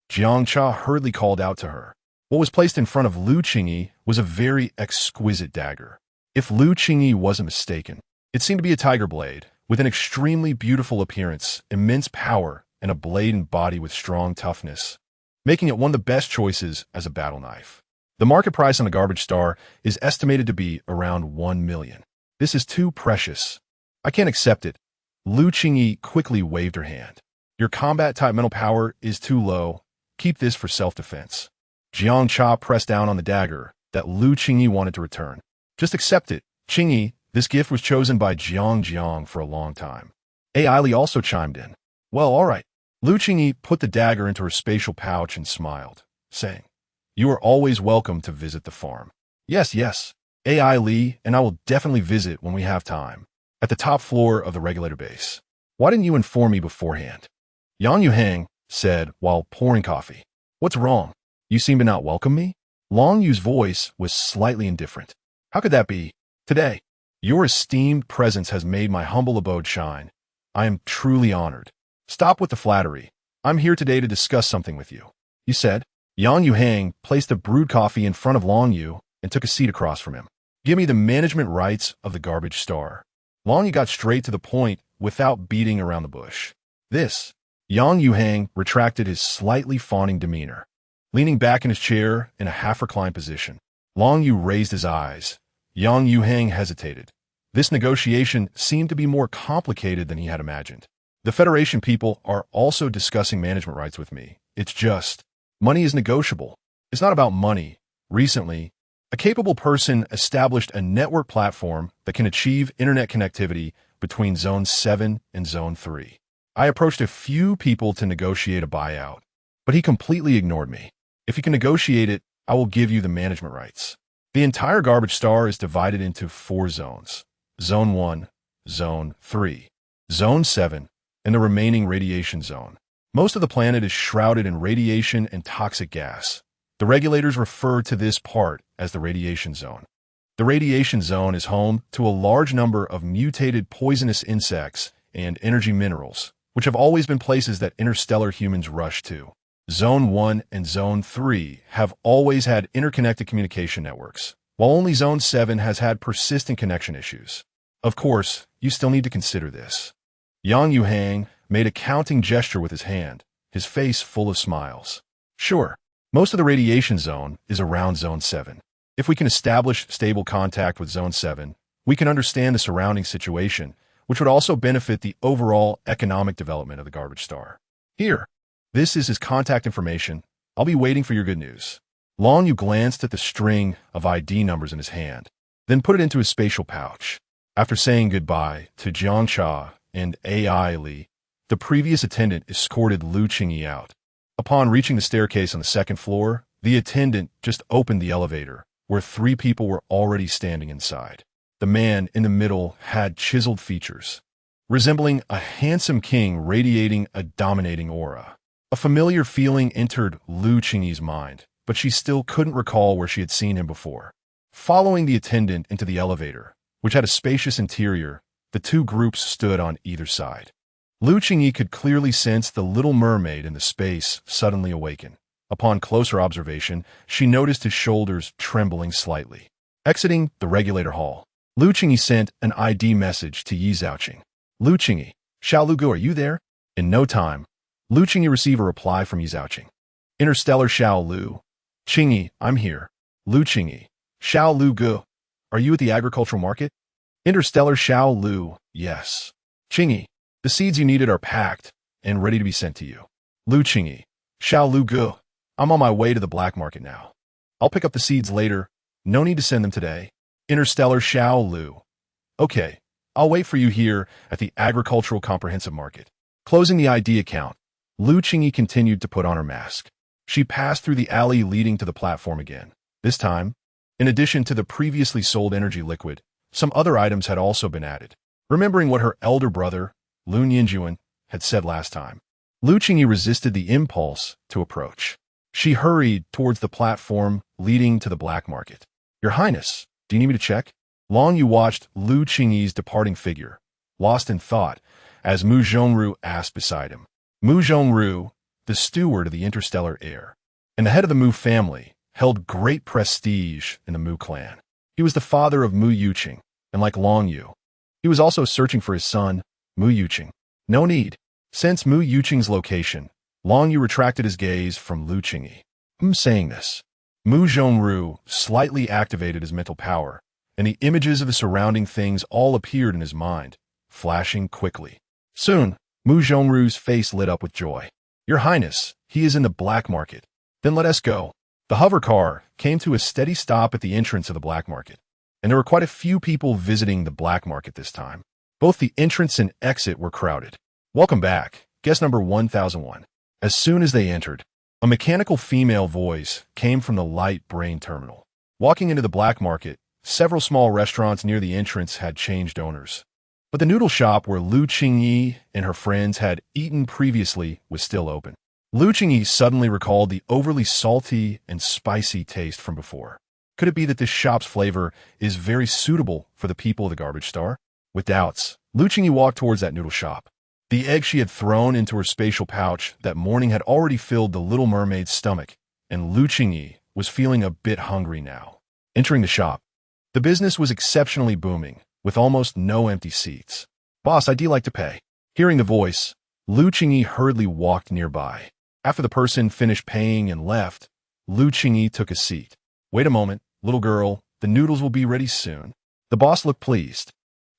S1: Jiang Cha hurriedly called out to her. What was placed in front of Lu Qingyi was a very exquisite dagger. If Lu Qingyi wasn't mistaken, it seemed to be a tiger blade, with an extremely beautiful appearance, immense power, and a blade and body with strong toughness, making it one of the best choices as a battle knife. The market price on the garbage star is estimated to be around 1 million. This is too precious. I can't accept it. Lu Qingyi quickly waved her hand. Your combat-type mental power is too low. Keep this for self-defense. Jiang Cha pressed down on the dagger that Lu Qingyi wanted to return. Just accept it. Qingyi, this gift was chosen by Jiang for a long time. Li also chimed in. Well, all right. Lu Qingyi put the dagger into her spatial pouch and smiled, saying, You are always welcome to visit the farm. Yes, Li, and I will definitely visit when we have time. At the top floor of the regulator base. Why didn't you inform me beforehand? Yang Yuhang said while pouring coffee. What's wrong? You seem to not welcome me? Long Yu's voice was slightly indifferent. How could that be? Today, your esteemed presence has made my humble abode shine. I am truly honored. Stop with the flattery. I'm here today to discuss something with you. You said. Yang Yuhang placed a brewed coffee in front of Long Yu and took a seat across from him. Give me the management rights of the garbage star. Long Yu got straight to the point without beating around the bush. This. Yang Yuhang retracted his slightly fawning demeanor. Leaning back in his chair in a half-reclined position, Long Yu raised his eyes. Yang Yuhang hesitated. This negotiation seemed to be more complicated than he had imagined. The Federation people are also discussing management rights with me. It's just, money is negotiable. It's not about money. Recently, a capable person established a network platform that can achieve internet connectivity between Zone 7 and Zone 3. I approached a few people to negotiate a buyout, but he completely ignored me. If you can negotiate it, I will give you the management rights. The entire garbage star is divided into 4 zones. Zone 1, Zone 3, Zone 7, and the remaining radiation zone. Most of the planet is shrouded in radiation and toxic gas. The regulators refer to this part as the radiation zone. The radiation zone is home to a large number of mutated poisonous insects and energy minerals, which have always been places that interstellar humans rush to. Zone 1 and Zone 3 have always had interconnected communication networks, while only Zone 7 has had persistent connection issues. Of course, you still need to consider this. Yang Yuhang made a counting gesture with his hand, his face full of smiles. Sure. Most of the radiation zone is around Zone 7. If we can establish stable contact with Zone 7, we can understand the surrounding situation, which would also benefit the overall economic development of the garbage star. Here, this is his contact information. I'll be waiting for your good news. Long Yu glanced at the string of ID numbers in his hand, then put it into his spatial pouch. After saying goodbye to Jiang Cha and Li, the previous attendant escorted Lu Qingyi out. Upon reaching the staircase on the second floor, the attendant just opened the elevator, where 3 people were already standing inside. The man in the middle had chiseled features, resembling a handsome king radiating a dominating aura. A familiar feeling entered Lu Qingyi's mind, but she still couldn't recall where she had seen him before. Following the attendant into the elevator, which had a spacious interior, the 2 groups stood on either side. Lu Qingyi could clearly sense the little mermaid in the space suddenly awaken. Upon closer observation, she noticed his shoulders trembling slightly. Exiting the regulator hall, Lu Qingyi sent an ID message to Yi Zhaoqing. Lu Qingyi, Xiao Lugu, are you there? In no time, Lu Qingyi received a reply from Yi Zhaoqing. Interstellar Xiao Lu. Qingyi, I'm here. Lu Qingyi, Xiao Lugu, are you at the agricultural market? Interstellar Xiao Lu, yes. Qingyi, the seeds you needed are packed and ready to be sent to you. Lu Qingyi, Xiao Lugu, I'm on my way to the black market now. I'll pick up the seeds later. No need to send them today. Interstellar Xiao Lu. Okay, I'll wait for you here at the agricultural comprehensive market. Closing the ID account, Lu Qingyi continued to put on her mask. She passed through the alley leading to the platform again. This time, in addition to the previously sold energy liquid, some other items had also been added. Remembering what her elder brother, Lu Nianjuan, had said last time. Lu Qingyi resisted the impulse to approach. She hurried towards the platform leading to the black market. Your Highness, do you need me to check? Long Yu watched Lu Qingyi's departing figure, lost in thought, as Mu Zhongru asked beside him. Mu Zhongru, the steward of the interstellar air, and the head of the Mu family, held great prestige in the Mu clan. He was the father of Mu Yuqing, and like Long Yu, he was also searching for his son, Mu Yuqing. No need. Since Mu Yuqing's location, Long Yu retracted his gaze from Lu Qingyi. Saying this, Mu Zhongru slightly activated his mental power, and the images of the surrounding things all appeared in his mind, flashing quickly. Soon, Mu Zhongru's face lit up with joy. Your Highness, he is in the black market. Then let us go. The hover car came to a steady stop at the entrance of the black market, and there were quite a few people visiting the black market this time. Both the entrance and exit were crowded. Welcome back, guest number 1001. As soon as they entered, a mechanical female voice came from the light brain terminal. Walking into the black market, several small restaurants near the entrance had changed owners. But the noodle shop where Lu Qingyi and her friends had eaten previously was still open. Lu Qingyi suddenly recalled the overly salty and spicy taste from before. Could it be that this shop's flavor is very suitable for the people of the Garbage Star? With doubts, Lu Qingyi walked towards that noodle shop. The egg she had thrown into her spatial pouch that morning had already filled the little mermaid's stomach, and Lu Qingyi was feeling a bit hungry now. Entering the shop, the business was exceptionally booming, with almost no empty seats. Boss, I'd like to pay. Hearing the voice, Lu Qingyi hurriedly walked nearby. After the person finished paying and left, Lu Qingyi took a seat. Wait a moment, little girl, the noodles will be ready soon. The boss looked pleased,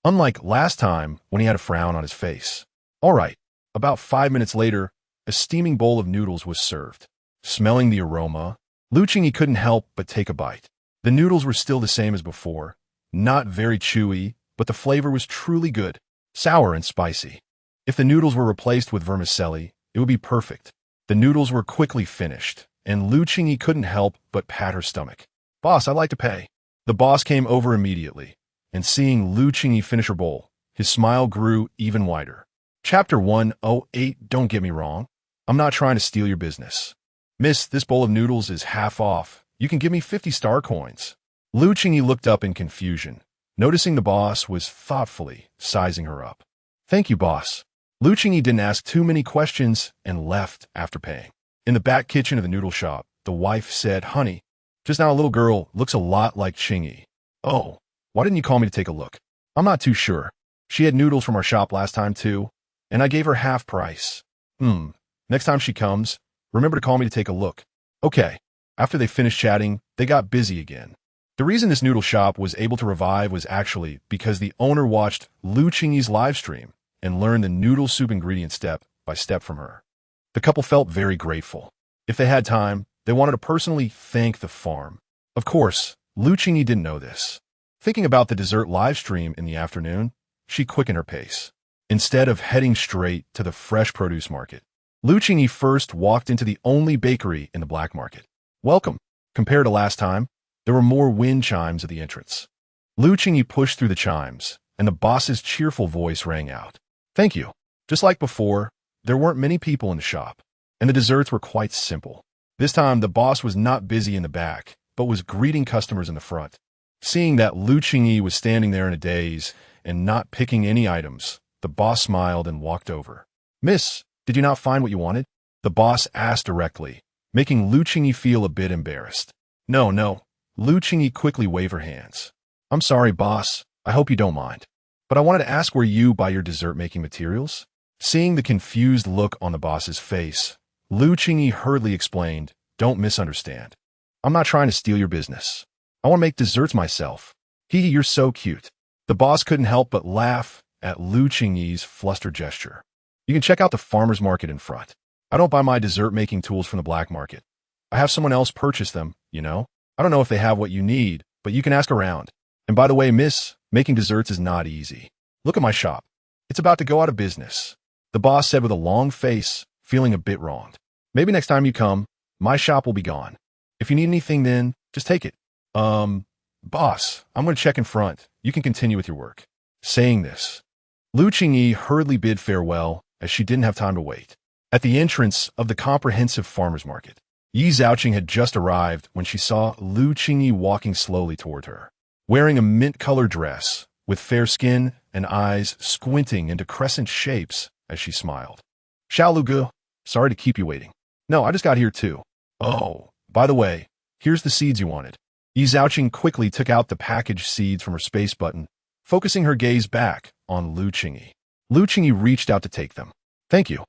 S1: unlike last time when he had a frown on his face. All right. About 5 minutes later, a steaming bowl of noodles was served. Smelling the aroma, Lu Qingyi couldn't help but take a bite. The noodles were still the same as before, not very chewy, but the flavor was truly good, sour and spicy. If the noodles were replaced with vermicelli, it would be perfect. The noodles were quickly finished, and Lu Qingyi couldn't help but pat her stomach. Boss, I'd like to pay. The boss came over immediately, and seeing Lu Qingyi finish her bowl, his smile grew even wider. Chapter 108, don't get me wrong. I'm not trying to steal your business. Miss, this bowl of noodles is half off. You can give me 50 star coins. Lu Qingyi looked up in confusion, noticing the boss was thoughtfully sizing her up. Thank you, boss. Lu Qingyi didn't ask too many questions and left after paying. In the back kitchen of the noodle shop, the wife said, Honey, just now a little girl looks a lot like Qingyi. Oh, why didn't you call me to take a look? I'm not too sure. She had noodles from our shop last time too, and I gave her half price. Next time she comes, remember to call me to take a look. Okay. After they finished chatting, they got busy again. The reason this noodle shop was able to revive was actually because the owner watched Lu Qingyi's live stream and learned the noodle soup ingredient step by step from her. The couple felt very grateful. If they had time, they wanted to personally thank the farm. Of course, Lu Qingyi didn't know this. Thinking about the dessert live stream in the afternoon, she quickened her pace. Instead of heading straight to the fresh produce market, Lu Qingyi first walked into the only bakery in the black market. Welcome. Compared to last time, there were more wind chimes at the entrance. Lu Qingyi pushed through the chimes, and the boss's cheerful voice rang out. Thank you. Just like before, there weren't many people in the shop, and the desserts were quite simple. This time, the boss was not busy in the back, but was greeting customers in the front. Seeing that Lu Qingyi was standing there in a daze and not picking any items, the boss smiled and walked over. Miss, did you not find what you wanted? The boss asked directly, making Lu Qingyi feel a bit embarrassed. No. Lu Qingyi quickly waved her hands. I'm sorry, boss. I hope you don't mind. But I wanted to ask where you buy your dessert-making materials? Seeing the confused look on the boss's face, Lu Qingyi hurriedly explained, Don't misunderstand. I'm not trying to steal your business. I want to make desserts myself. Hee, you're so cute. The boss couldn't help but laugh at Lu Qingyi's flustered gesture. You can check out the farmer's market in front. I don't buy my dessert-making tools from the black market. I have someone else purchase them, you know? I don't know if they have what you need, but you can ask around. And by the way, miss, making desserts is not easy. Look at my shop. It's about to go out of business. The boss said with a long face, feeling a bit wronged. Maybe next time you come, my shop will be gone. If you need anything then, just take it. Boss, I'm going to check in front. You can continue with your work. Saying this, Lu Qingyi hurriedly bid farewell as she didn't have time to wait. At the entrance of the comprehensive farmer's market, Yi Zhaoqing had just arrived when she saw Lu Qingyi walking slowly toward her. Wearing a mint-colored dress, with fair skin and eyes squinting into crescent shapes as she smiled. Xiaolugu, sorry to keep you waiting. No, I just got here too. Oh, by the way, here's the seeds you wanted. Yi Zhaoqing quickly took out the packaged seeds from her space button, focusing her gaze back on Lu Qingyi. Lu Qingyi reached out to take them. Thank you.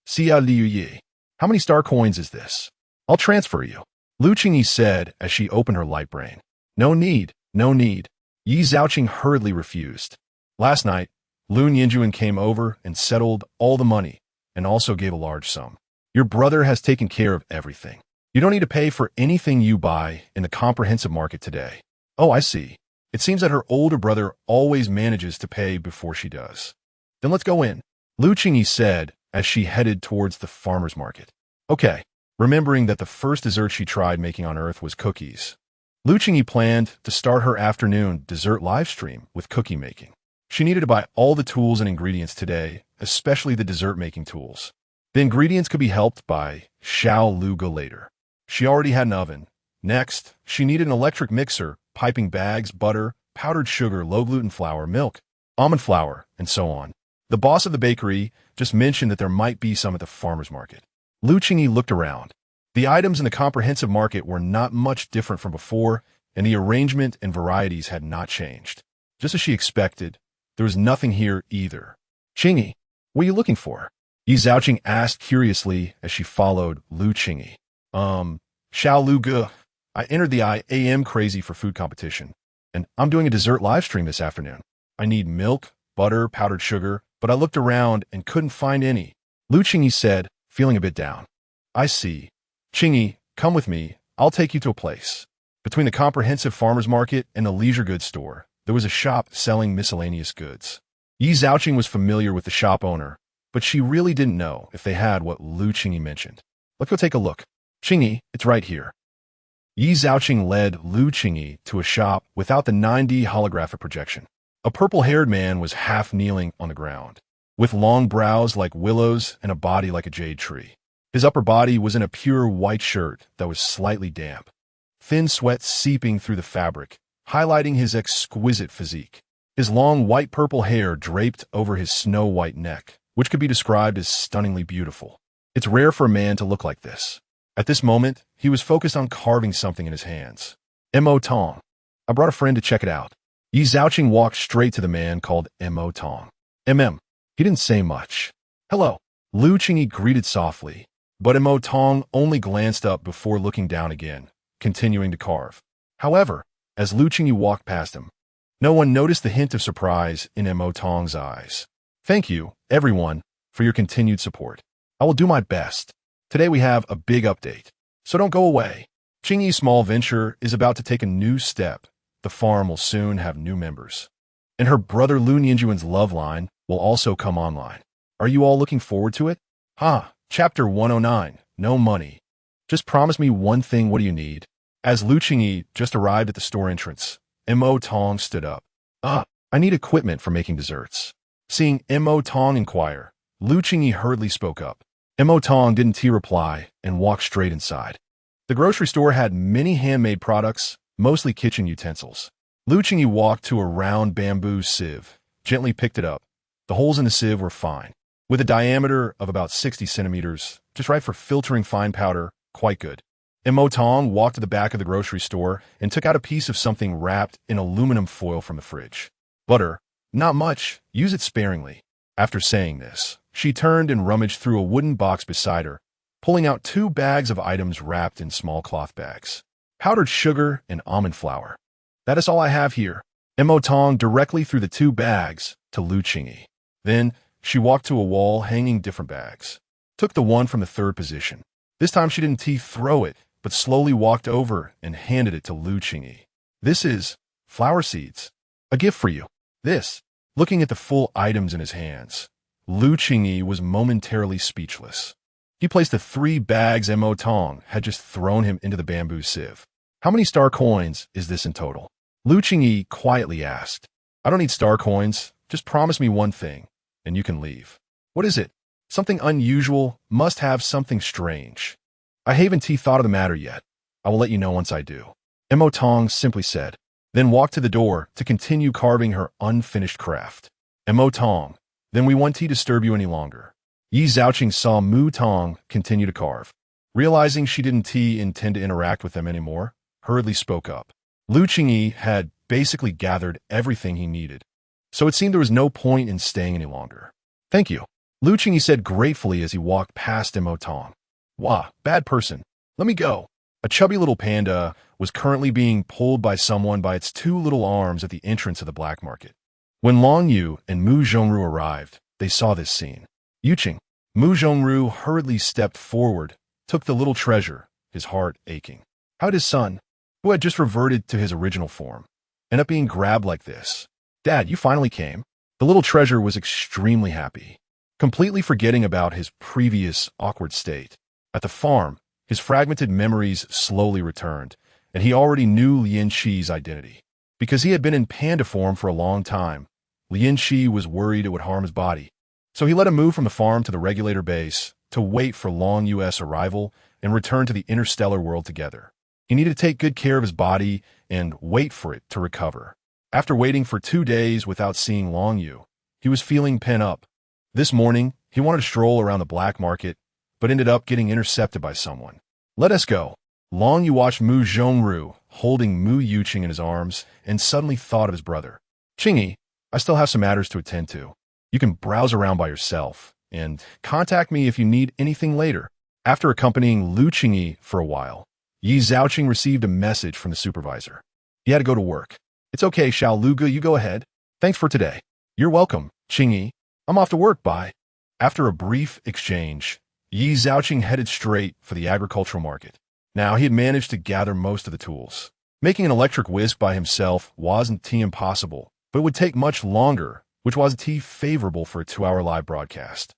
S1: Xia Liu Yi. How many star coins is this? I'll transfer you. Lu Qingyi said as she opened her light brain. No need, no need. Yi Zhaoqing hurriedly refused. Last night, Lu Nianjuan came over and settled all the money, and also gave a large sum. Your brother has taken care of everything. You don't need to pay for anything you buy in the comprehensive market today. Oh, I see. It seems that her older brother always manages to pay before she does. Then let's go in, Lu Qingyi said as she headed towards the farmer's market. Okay, remembering that the first dessert she tried making on Earth was cookies. Lu Qingyi planned to start her afternoon dessert livestream with cookie making. She needed to buy all the tools and ingredients today, especially the dessert making tools. The ingredients could be helped by Xiaolugu later. She already had an oven. Next, she needed an electric mixer, piping bags, butter, powdered sugar, low-gluten flour, milk, almond flour, and so on. The boss of the bakery just mentioned that there might be some at the farmer's market. Lu Qingyi looked around. The items in the comprehensive market were not much different from before, and the arrangement and varieties had not changed. Just as she expected, there was nothing here either. Qingyi, what are you looking for? Yi Zhaoqing asked curiously as she followed Lu Qingyi. Xiaolugu, I entered the IAM crazy for food competition, and I'm doing a dessert live stream this afternoon. I need milk, butter, powdered sugar, but I looked around and couldn't find any. Lu Qingyi said, feeling a bit down. I see. Qingyi, come with me. I'll take you to a place. Between the comprehensive farmer's market and the leisure goods store, there was a shop selling miscellaneous goods. Yi Zhaoqing was familiar with the shop owner, but she really didn't know if they had what Lu Qingyi mentioned. Let's go take a look. Qingyi, it's right here. Yi Zhaoqing led Lu Qingyi to a shop without the 9D holographic projection. A purple-haired man was half kneeling on the ground, with long brows like willows and a body like a jade tree. His upper body was in a pure white shirt that was slightly damp, thin sweat seeping through the fabric, highlighting his exquisite physique. His long white-purple hair draped over his snow-white neck, which could be described as stunningly beautiful. It's rare for a man to look like this. At this moment, he was focused on carving something in his hands. Mo Tong. I brought a friend to check it out. Yi Zhaoqing walked straight to the man called Mo Tong. He didn't say much. Hello. Lu Qingyi greeted softly, but Mo Tong only glanced up before looking down again, continuing to carve. However, as Lu Qingyi walked past him, no one noticed the hint of surprise in Mo Tong's eyes. Thank you, everyone, for your continued support. I will do my best. Today we have a big update, so don't go away. Qingyi's small venture is about to take a new step. The farm will soon have new members. And her brother Lu Nianjuan's love line will also come online. Are you all looking forward to it? Chapter 109, No Money. Just promise me one thing, what do you need? As Lu Qingyi just arrived at the store entrance, Mo Tong stood up. I need equipment for making desserts. Seeing Mo Tong inquire, Lu Qingyi hurriedly spoke up. Mo Tong didn't reply and walked straight inside. The grocery store had many handmade products, mostly kitchen utensils. Lu Qingyi walked to a round bamboo sieve, gently picked it up. The holes in the sieve were fine, with a diameter of about 60 centimeters, just right for filtering fine powder, quite good. Mo Tong walked to the back of the grocery store and took out a piece of something wrapped in aluminum foil from the fridge. Butter, not much, use it sparingly. After saying this, she turned and rummaged through a wooden box beside her, pulling out 2 bags of items wrapped in small cloth bags. Powdered sugar and almond flour. That is all I have here. Mo Tong directly threw the 2 bags to Lu Qingyi. Then, she walked to a wall hanging different bags. Took the one from the 3rd position. This time she didn't throw it, but slowly walked over and handed it to Lu Qingyi. This is flower seeds. A gift for you. This. Looking at the full items in his hands, Lu Qingyi was momentarily speechless. He placed the 3 bags Mo Tong had just thrown him into the bamboo sieve. How many star coins is this in total? Lu Qingyi quietly asked. I don't need star coins. Just promise me one thing, and you can leave. What is it? Something unusual must have something strange. I haven't thought of the matter yet. I will let you know once I do. Mo Tong simply said, then walked to the door to continue carving her unfinished craft. Mo Tong, then we won't disturb you any longer. Yi Zhaoqing saw Mu Tong continue to carve. Realizing she didn't intend to interact with them anymore, hurriedly spoke up. Lu Qingyi had basically gathered everything he needed, so it seemed there was no point in staying any longer. Thank you, Lu Qingyi said gratefully as he walked past Mo Tong. Wah, bad person. Let me go. A chubby little panda was currently being pulled by someone by its two little arms at the entrance of the black market. When Long Yu and Mu Zhongru arrived, they saw this scene. Yuqing, Mu Zhongru hurriedly stepped forward, took the little treasure, his heart aching. How'd his son, who had just reverted to his original form, end up being grabbed like this? Dad, you finally came. The little treasure was extremely happy, completely forgetting about his previous awkward state. At the farm, his fragmented memories slowly returned, and he already knew Lian Qi's identity. Because he had been in panda form for a long time, Lian Qi was worried it would harm his body. So he let him move from the farm to the regulator base to wait for Long Yu's arrival and return to the interstellar world together. He needed to take good care of his body and wait for it to recover. After waiting for 2 days without seeing Long Yu, he was feeling pent up. This morning, he wanted to stroll around the black market, but ended up getting intercepted by someone. Let us go. Long Yu watched Mu Zhongru holding Mu Yuqing in his arms and suddenly thought of his brother. Qingyi, I still have some matters to attend to. You can browse around by yourself and contact me if you need anything later. After accompanying Lu Qingyi for a while, Yi Zhaoqing received a message from the supervisor. He had to go to work. It's okay, Xiao Luga, you go ahead. Thanks for today. You're welcome, Qingyi. I'm off to work, bye. After a brief exchange, Yi Zhaoqing headed straight for the agricultural market. Now he had managed to gather most of the tools. Making an electric whisk by himself wasn't impossible, but it would take much longer, which wasn't favorable for a 2-hour live broadcast.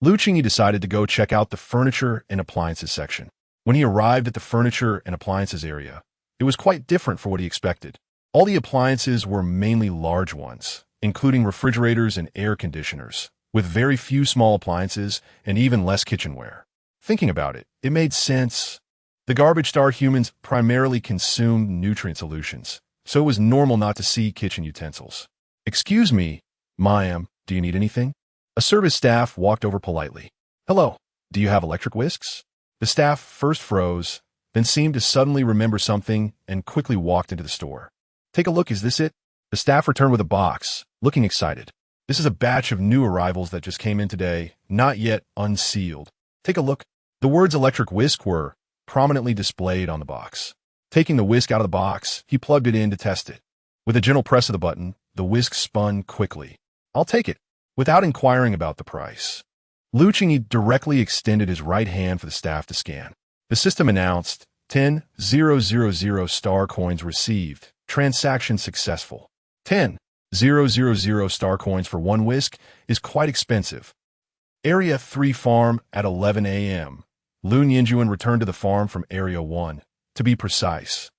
S1: Lu Qingyi decided to go check out the furniture and appliances section. When he arrived at the furniture and appliances area, it was quite different from what he expected. All the appliances were mainly large ones, including refrigerators and air conditioners, with very few small appliances and even less kitchenware. Thinking about it, it made sense. The garbage star humans primarily consumed nutrient solutions, so it was normal not to see kitchen utensils. Excuse me, Mayam, do you need anything? A service staff walked over politely. Hello, do you have electric whisks? The staff first froze, then seemed to suddenly remember something and quickly walked into the store. Take a look, is this it? The staff returned with a box, looking excited. This is a batch of new arrivals that just came in today, not yet unsealed. Take a look. The words electric whisk were prominently displayed on the box. Taking the whisk out of the box, he plugged it in to test it. With a gentle press of the button, the whisk spun quickly. I'll take it, without inquiring about the price. Lu Qingyi directly extended his right hand for the staff to scan. The system announced 10,000 star coins received. Transaction successful. 10,000 star coins for one whisk is quite expensive. Area 3 farm at 11 a.m. Lu Nianjuan returned to the farm from Area 1, to be precise.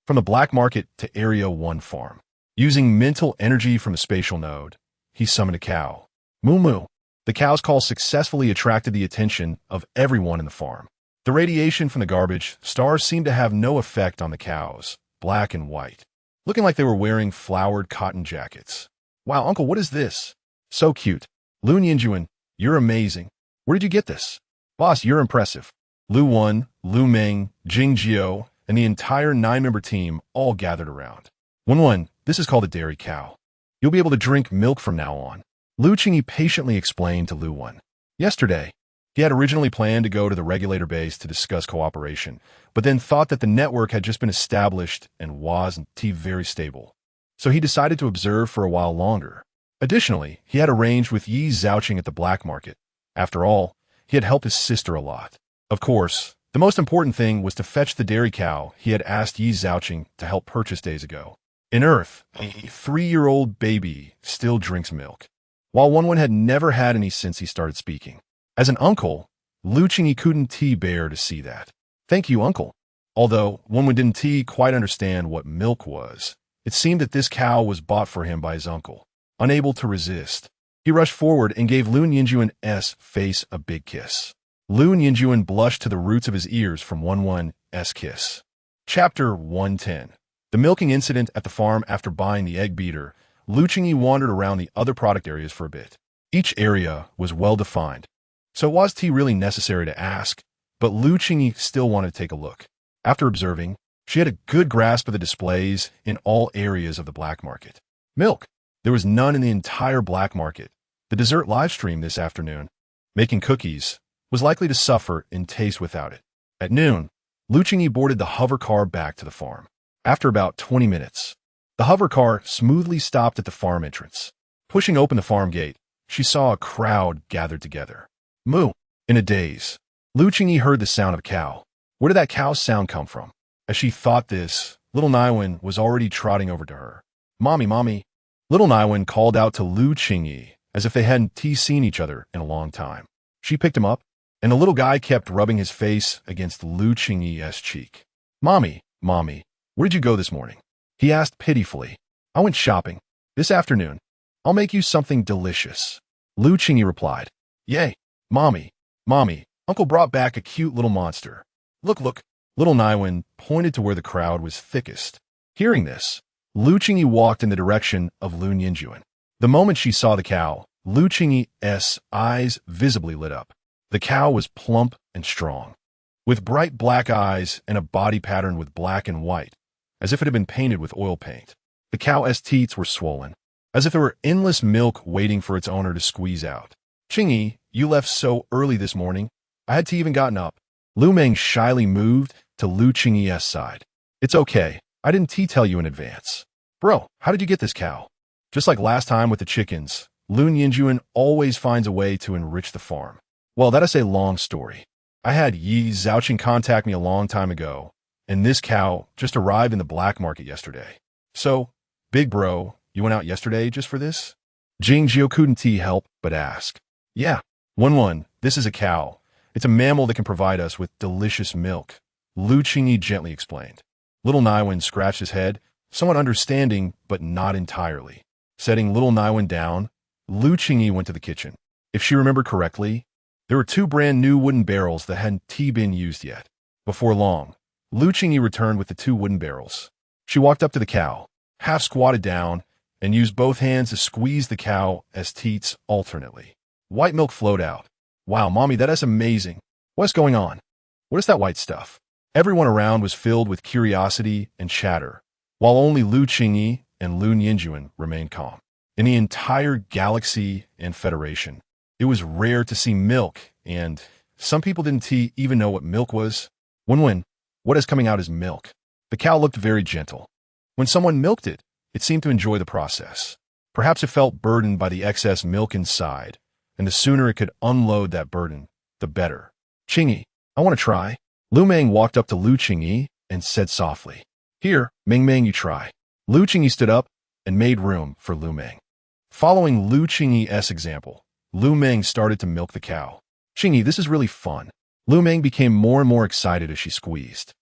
S1: From the black market to Area 1 farm. Using mental energy from the spatial node, he summoned a cow. Moo Moo. The cow's call successfully attracted the attention of everyone in the farm. The radiation from the garbage stars seemed to have no effect on the cows, black and white, looking like they were wearing flowered cotton jackets. Wow, Uncle, what is this? So cute. Lu Nianjuan, you're amazing. Where did you get this? Boss, you're impressive. Lu Wen, Lu Meng, Jing Jiao, and the entire 9-member team all gathered around. Wen, this is called a dairy cow. You'll be able to drink milk from now on. Lu Qingyi patiently explained to Lu Wen. Yesterday, he had originally planned to go to the regulator base to discuss cooperation, but then thought that the network had just been established and wasn't very stable. So he decided to observe for a while longer. Additionally, he had arranged with Yi Zhaoqing at the black market. After all, he had helped his sister a lot. Of course, the most important thing was to fetch the dairy cow he had asked Yi Zhaoqing to help purchase days ago. In Earth, a 3-year-old baby still drinks milk, while Wen had never had any since he started speaking. As an uncle, Lu Qingyi couldn't bear to see that. Thank you, uncle. Although Wen didn't quite understand what milk was, it seemed that this cow was bought for him by his uncle. Unable to resist, He rushed forward and gave Lu Yinjuan's face a big kiss. Lu Yinjuan blushed to the roots of his ears from Wenwen's kiss. Chapter 110. The milking incident at the farm. After buying the egg beater, Lu Qingyi wandered around the other product areas for a bit. Each area was well defined, so was tea really necessary to ask, but Lu Qingyi still wanted to take a look. After observing, she had a good grasp of the displays in all areas of the black market. Milk. There was none in the entire black market. The dessert live stream this afternoon, making cookies, was likely to suffer in taste without it. At noon, Lu Qingyi boarded the hover car back to the farm. After about 20 minutes, the hover car smoothly stopped at the farm entrance. Pushing open the farm gate, she saw a crowd gathered together. Moo. In a daze, Lu Qingyi heard the sound of a cow. Where did that cow's sound come from? As she thought this, little Naiwen was already trotting over to her. Mommy, mommy. Little Naiwen called out to Lu Qingyi as if they hadn't seen each other in a long time. She picked him up, and the little guy kept rubbing his face against Lu Qingyi's cheek. Mommy, mommy, where did you go this morning? He asked pitifully. I went shopping. This afternoon. I'll make you something delicious. Lu Qingyi replied. Yay, mommy, mommy, uncle brought back a cute little monster. Look, look. Little Naiwen pointed to where the crowd was thickest. Hearing this, Lu Qingyi walked in the direction of Lu Yinjuan. The moment she saw the cow, Lu Qingyi's eyes visibly lit up. The cow was plump and strong, with bright black eyes and a body patterned with black and white, as if it had been painted with oil paint. The cow's teats were swollen, as if there were endless milk waiting for its owner to squeeze out. Qingyi, you left so early this morning. I hadn't even gotten up. Lu Meng shyly moved to Lu Qingyi's side. It's okay. I didn't tell you in advance. Bro, how did you get this cow? Just like last time with the chickens, Lu Yinjuan always finds a way to enrich the farm. Well, that is a long story. I had Yi Zhaoqing contact me a long time ago, and this cow just arrived in the black market yesterday. So, big bro, you went out yesterday just for this? Jingjiu couldn't help but ask. Yeah. Wen, this is a cow. It's a mammal that can provide us with delicious milk, Lu Qingyi gently explained. Little Naiwen scratched his head, somewhat understanding, but not entirely. Setting little Naiwen down, Lu Qingyi went to the kitchen. If she remembered correctly, there were 2 brand new wooden barrels that hadn't been used yet. Before long, Lu Qingyi returned with the 2 wooden barrels. She walked up to the cow, half squatted down, and used both hands to squeeze the cow's teats alternately. White milk flowed out. Wow, mommy, that is amazing. What's going on? What is that white stuff? Everyone around was filled with curiosity and chatter, while only Lu Qingyi and Lu Yinjuan remained calm. In the entire galaxy and Federation, it was rare to see milk, and some people didn't even know what milk was. Wen, what is coming out is milk. The cow looked very gentle. When someone milked it, it seemed to enjoy the process. Perhaps it felt burdened by the excess milk inside, and the sooner it could unload that burden, the better. Qingyi, I want to try. Lu Meng walked up to Lu Qingyi and said softly, Here, Meng, you try. Lu Qingyi stood up and made room for Lu Meng. Following Lu Qingyi's example, Lu Meng started to milk the cow. Qingyi, this is really fun. Lu Meng became more and more excited as she squeezed.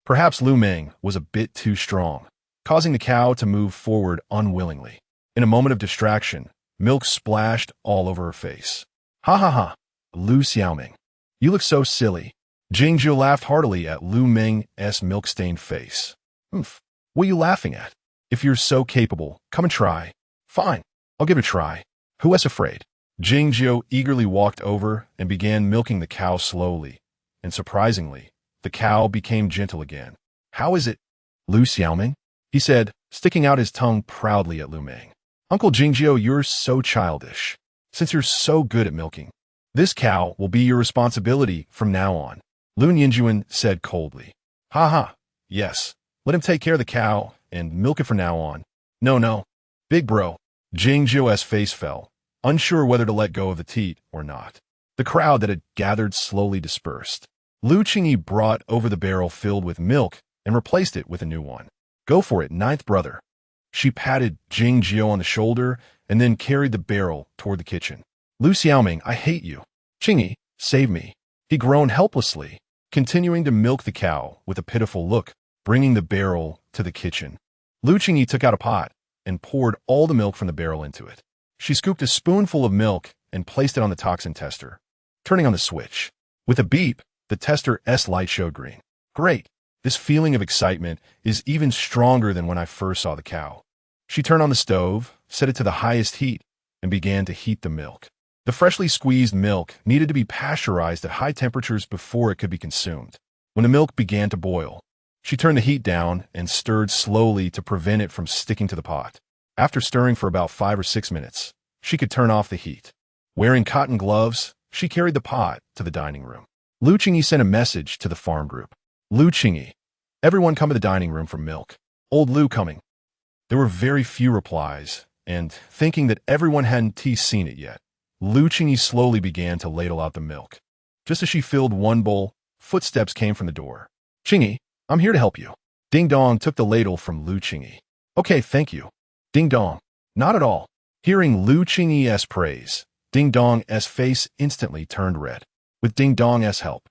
S1: Perhaps Lu Meng was a bit too strong, causing the cow to move forward unwillingly. In a moment of distraction, milk splashed all over her face. Ha ha ha, Lu Xiaoming. You look so silly. Jingjiu laughed heartily at Lu Meng's milk-stained face. What are you laughing at? If you're so capable, come and try. Fine, I'll give it a try. Who is afraid? Jingjiu eagerly walked over and began milking the cow slowly, and surprisingly, the cow became gentle again. How is it, Lu Xiaoming? He said, sticking out his tongue proudly at Lu Meng. Uncle Jingjiu, you're so childish. Since you're so good at milking, this cow will be your responsibility from now on, Lu Yinjuan said coldly. Ha ha, yes, let him take care of the cow and milk it from now on. No, big bro. Jingjiu's face fell, unsure whether to let go of the teat or not. The crowd that had gathered slowly dispersed. Lu Qingyi brought over the barrel filled with milk and replaced it with a new one. Go for it, 9th brother. She patted Jingjiu on the shoulder and then carried the barrel toward the kitchen. Lu Xiaoming, I hate you. Qingyi, save me. He groaned helplessly, continuing to milk the cow with a pitiful look, bringing the barrel to the kitchen. Lu Qingyi took out a pot and poured all the milk from the barrel into it. She scooped a spoonful of milk and placed it on the toxin tester, turning on the switch. With a beep, the tester's light showed green. Great! This feeling of excitement is even stronger than when I first saw the cow. She turned on the stove, set it to the highest heat, and began to heat the milk. The freshly squeezed milk needed to be pasteurized at high temperatures before it could be consumed. When the milk began to boil, she turned the heat down and stirred slowly to prevent it from sticking to the pot. After stirring for about 5 or 6 minutes, she could turn off the heat. Wearing cotton gloves, she carried the pot to the dining room. Qingyi sent a message to the farm group. Qingyi, everyone come to the dining room for milk. Old Lu coming. There were very few replies, and thinking that everyone hadn't seen it yet, Qingyi slowly began to ladle out the milk. Just as she filled one bowl, footsteps came from the door. Qingyi, I'm here to help you. Ding Dong took the ladle from Qingyi. Okay, thank you. Ding Dong. Not at all. Hearing Qingyi's praise, Ding Dong's face instantly turned red. With Ding Dong's help,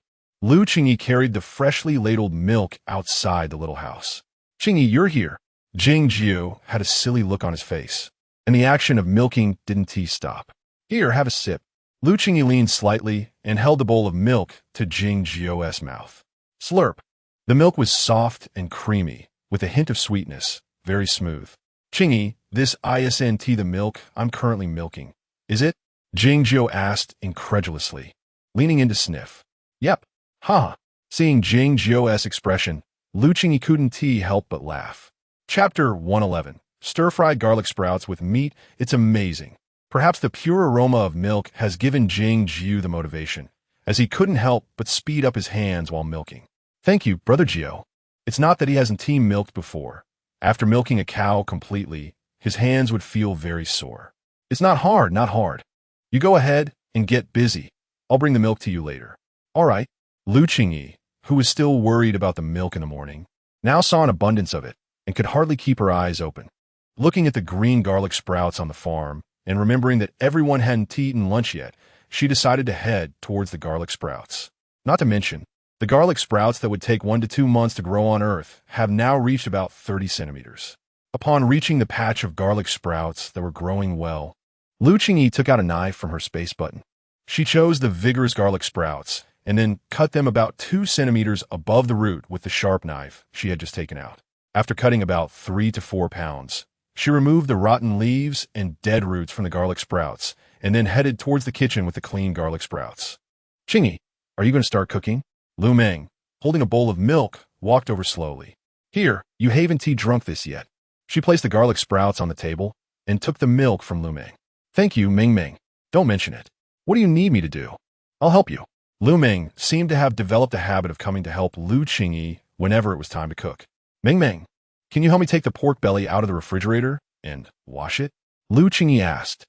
S1: Qingyi carried the freshly ladled milk outside the little house. Qingyi, you're here. Qingyi had a silly look on his face, and the action of milking didn't stop. Here, have a sip. Qingyi leaned slightly and held the bowl of milk to Qingyi's mouth. Slurp. The milk was soft and creamy, with a hint of sweetness, very smooth. Qingyi, this isn't the milk I'm currently milking, is it? Qingyi asked incredulously, leaning in to sniff. Yep. Ha! Seeing Qingyi's expression, Qingyi couldn't help but laugh. Chapter 111. Stir-fried garlic sprouts with meat. It's amazing. Perhaps the pure aroma of milk has given Qingyi the motivation, as he couldn't help but speed up his hands while milking. Thank you, Brother Gio. It's not that he hasn't milked before. After milking a cow completely, his hands would feel very sore. It's not hard, not hard. You go ahead and get busy. I'll bring the milk to you later. All right. Qingyi, who was still worried about the milk in the morning, now saw an abundance of it and could hardly keep her eyes open. Looking at the green garlic sprouts on the farm and remembering that everyone hadn't eaten lunch yet, she decided to head towards the garlic sprouts. Not to mention, the garlic sprouts that would take 1 to 2 months to grow on Earth have now reached about 30 centimeters. Upon reaching the patch of garlic sprouts that were growing well, Qingyi took out a knife from her space button. She chose the vigorous garlic sprouts and then cut them about 2 centimeters above the root with the sharp knife she had just taken out. After cutting about 3 to 4 pounds, she removed the rotten leaves and dead roots from the garlic sprouts and then headed towards the kitchen with the clean garlic sprouts. Qingyi, are you going to start cooking? Lu Meng, holding a bowl of milk, walked over slowly. Here, you haven't drunk this yet. She placed the garlic sprouts on the table and took the milk from Lu Meng. Thank you, Meng Meng. Don't mention it. What do you need me to do? I'll help you. Lu Meng seemed to have developed a habit of coming to help Qingyi whenever it was time to cook. Meng Meng, can you help me take the pork belly out of the refrigerator and wash it? Qingyi asked.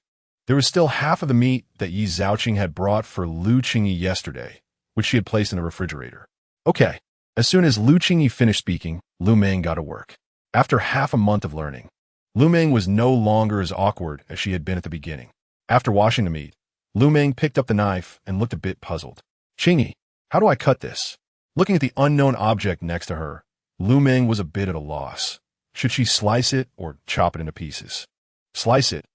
S1: There was still half of the meat that Yi Zhaoqing had brought for Qingyi yesterday, which she had placed in the refrigerator. Okay. As soon as Qingyi finished speaking, Lu Meng got to work. After half a month of learning, Lu Meng was no longer as awkward as she had been at the beginning. After washing the meat, Lu Meng picked up the knife and looked a bit puzzled. Qingyi, how do I cut this? Looking at the unknown object next to her, Lu Meng was a bit at a loss. Should she slice it or chop it into pieces? Slice it.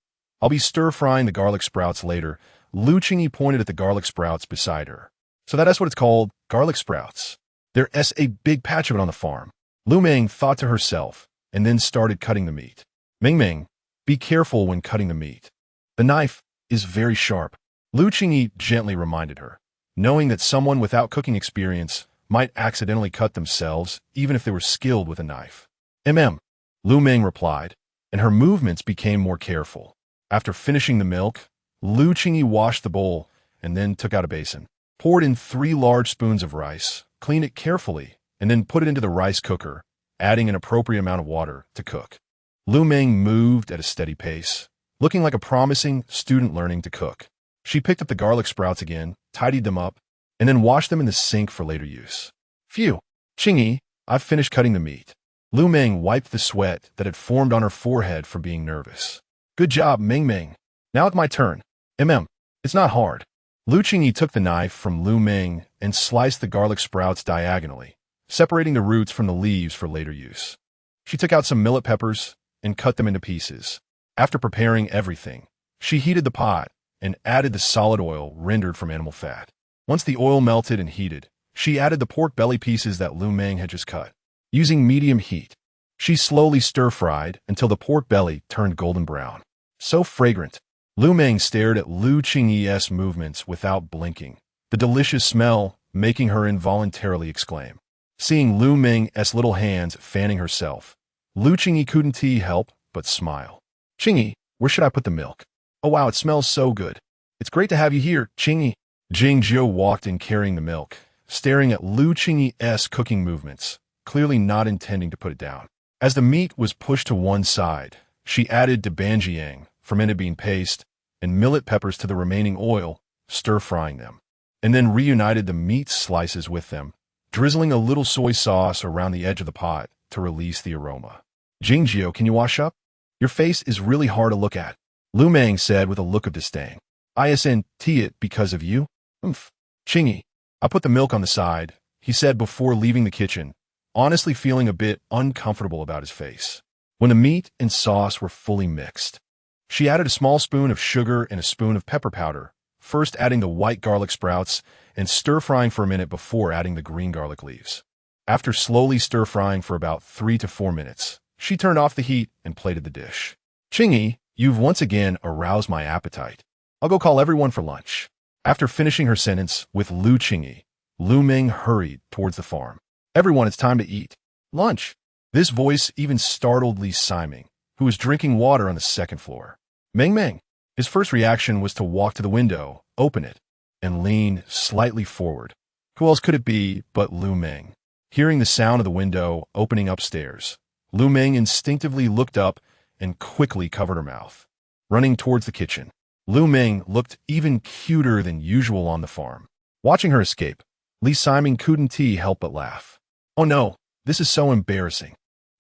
S1: I'll be stir-frying the garlic sprouts later. Qingyi pointed at the garlic sprouts beside her. So that's what it's called, garlic sprouts. There's a big patch of it on the farm. Lu Meng thought to herself and then started cutting the meat. Meng Meng, be careful when cutting the meat. The knife is very sharp. Qingyi gently reminded her, knowing that someone without cooking experience might accidentally cut themselves even if they were skilled with a knife. Lu Meng replied, and her movements became more careful. After finishing the milk, Qingyi washed the bowl and then took out a basin, poured in 3 large spoons of rice, cleaned it carefully, and then put it into the rice cooker, adding an appropriate amount of water to cook. Lu Meng moved at a steady pace, looking like a promising student learning to cook. She picked up the garlic sprouts again, tidied them up, and then washed them in the sink for later use. Phew! Qingyi, I've finished cutting the meat. Lu Meng wiped the sweat that had formed on her forehead from being nervous. Good job, Meng Meng. Now it's my turn. It's not hard. Qingyi took the knife from Lu Meng and sliced the garlic sprouts diagonally, separating the roots from the leaves for later use. She took out some millet peppers and cut them into pieces. After preparing everything, She heated the pot and added the solid oil rendered from animal fat. Once the oil melted and heated, she added the pork belly pieces that Lu Meng had just cut. Using medium heat, she slowly stir-fried until the pork belly turned golden brown. So fragrant. Lu Meng stared at Lu Qingyi's movements without blinking, the delicious smell making her involuntarily exclaim. Seeing Lu Meng's little hands fanning herself, Lu Qingyi couldn't help but smile. Qingyi, where should I put the milk? Oh wow, it smells so good. It's great to have you here, Qingyi. Jingzhou walked in carrying the milk, staring at Lu Qingyi's cooking movements, clearly not intending to put it down. As the meat was pushed to one side, she added dabanjiang, fermented bean paste, and millet peppers to the remaining oil, stir-frying them, and then reunited the meat slices with them, drizzling a little soy sauce around the edge of the pot to release the aroma. Jingzhou, can you wash up? Your face is really hard to look at, Lu Meng said with a look of disdain. ISNT it because of you? Oomph. Qingyi, I put the milk on the side, he said before leaving the kitchen, honestly feeling a bit uncomfortable about his face. When the meat and sauce were fully mixed, she added a small spoon of sugar and a spoon of pepper powder, first adding the white garlic sprouts and stir-frying for a minute before adding the green garlic leaves. After slowly stir-frying for about 3 to 4 minutes, she turned off the heat and plated the dish. Qingyi, you've once again aroused my appetite. I'll go call everyone for lunch. After finishing her sentence with Lu Qingyi, Lu Meng hurried towards the farm. Everyone, it's time to eat. Lunch. This voice even startled Li Siming, who was drinking water on the second floor. Meng. His first reaction was to walk to the window, open it, and lean slightly forward. Who else could it be but Lu Meng? Hearing the sound of the window opening upstairs, Lu Meng instinctively looked up and quickly covered her mouth. Running towards the kitchen, Lu Meng looked even cuter than usual on the farm. Watching her escape, Li Siming couldn't help but laugh. Oh no, this is so embarrassing.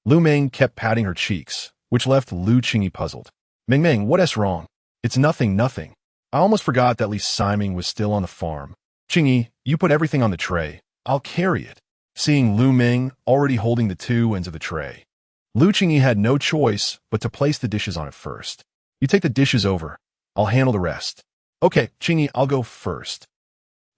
S1: Lu Meng kept patting her cheeks, which left Lu Qingyi puzzled. Meng, what is wrong? It's nothing. I almost forgot that Li Siming was still on the farm. Qingyi, you put everything on the tray. I'll carry it. Seeing Lu Meng already holding the two ends of the tray, Lu Qingyi had no choice but to place the dishes on it first. You take the dishes over. I'll handle the rest. Okay, Qingyi, I'll go first.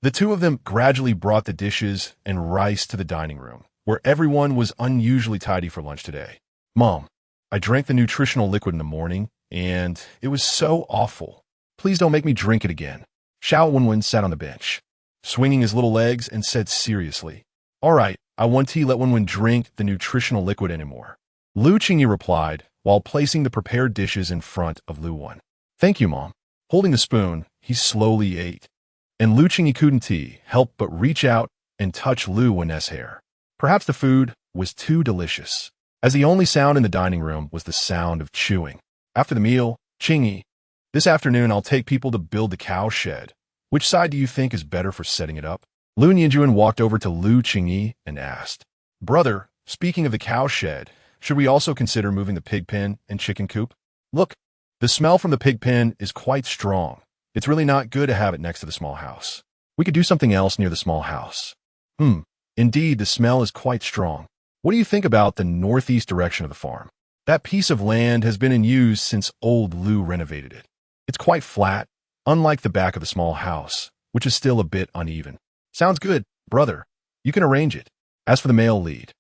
S1: The two of them gradually brought the dishes and rice to the dining room, where everyone was unusually tidy for lunch today. Mom, I drank the nutritional liquid in the morning, and it was so awful. Please don't make me drink it again. Xiao Wenwen sat on the bench, swinging his little legs, and said seriously, All right, I won't let Wenwen drink the nutritional liquid anymore. Lu Qingyi replied, while placing the prepared dishes in front of Lu Wen. Thank you, Mom. Holding the spoon, he slowly ate, and Lu Qingyi couldn't help but reach out and touch Lu Wen's hair. Perhaps the food was too delicious, as the only sound in the dining room was the sound of chewing. After the meal, Qingyi, this afternoon I'll take people to build the cow shed. Which side do you think is better for setting it up? Lu Nianjuan walked over to Lu Qingyi and asked, Brother, speaking of the cow shed, should we also consider moving the pig pen and chicken coop? Look, the smell from the pig pen is quite strong. It's really not good to have it next to the small house. We could do something else near the small house. Indeed, the smell is quite strong. What do you think about the northeast direction of the farm? That piece of land has been in use since old Lu renovated it. It's quite flat, unlike the back of the small house, which is still a bit uneven. Sounds good, brother. You can arrange it. As for the male lead,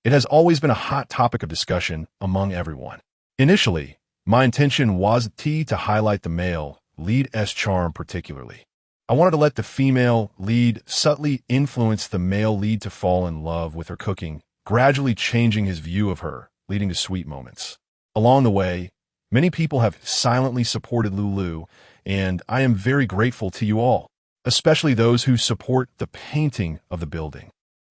S1: it has always been a hot topic of discussion among everyone. Initially, my intention was to highlight the male lead's charm particularly. I wanted to let the female lead subtly influence the male lead to fall in love with her cooking, gradually changing his view of her, leading to sweet moments. Along the way, many people have silently supported Lu, and I am very grateful to you all, especially those who support the painting of the building.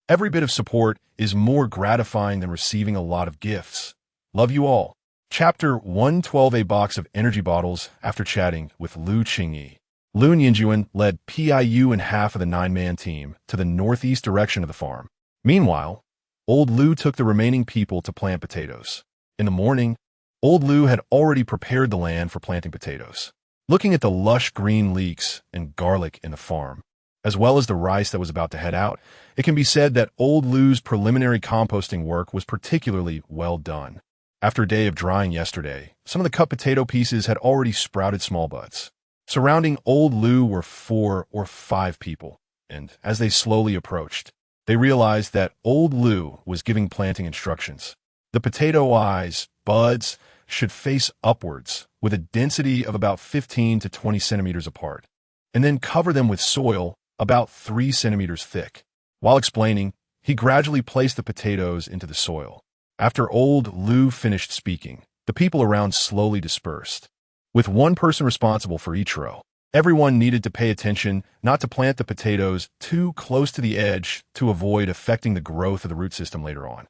S1: Every bit of support is more gratifying than receiving a lot of gifts. Love you all. Chapter 112. A box of energy bottles. After chatting with Lu Qingyi, Lu Nianjuan led PIU and half of the 9-man team to the northeast direction of the farm. Meanwhile, old Lu took the remaining people to plant potatoes. In the morning, old Lu had already prepared the land for planting potatoes. Looking at the lush green leeks and garlic in the farm, as well as the rice that was about to head out, it can be said that old Lu's preliminary composting work was particularly well done. After a day of drying yesterday, some of the cut potato pieces had already sprouted small buds. Surrounding old Lu were 4 or 5 people, and as they slowly approached, they realized that old Lu was giving planting instructions. The potato eyes, buds, should face upwards with a density of about 15 to 20 centimeters apart, and then cover them with soil about 3 centimeters thick. While explaining, he gradually placed the potatoes into the soil. After old Lu finished speaking, the people around slowly dispersed, with one person responsible for each row. Everyone needed to pay attention not to plant the potatoes too close to the edge to avoid affecting the growth of the root system later on.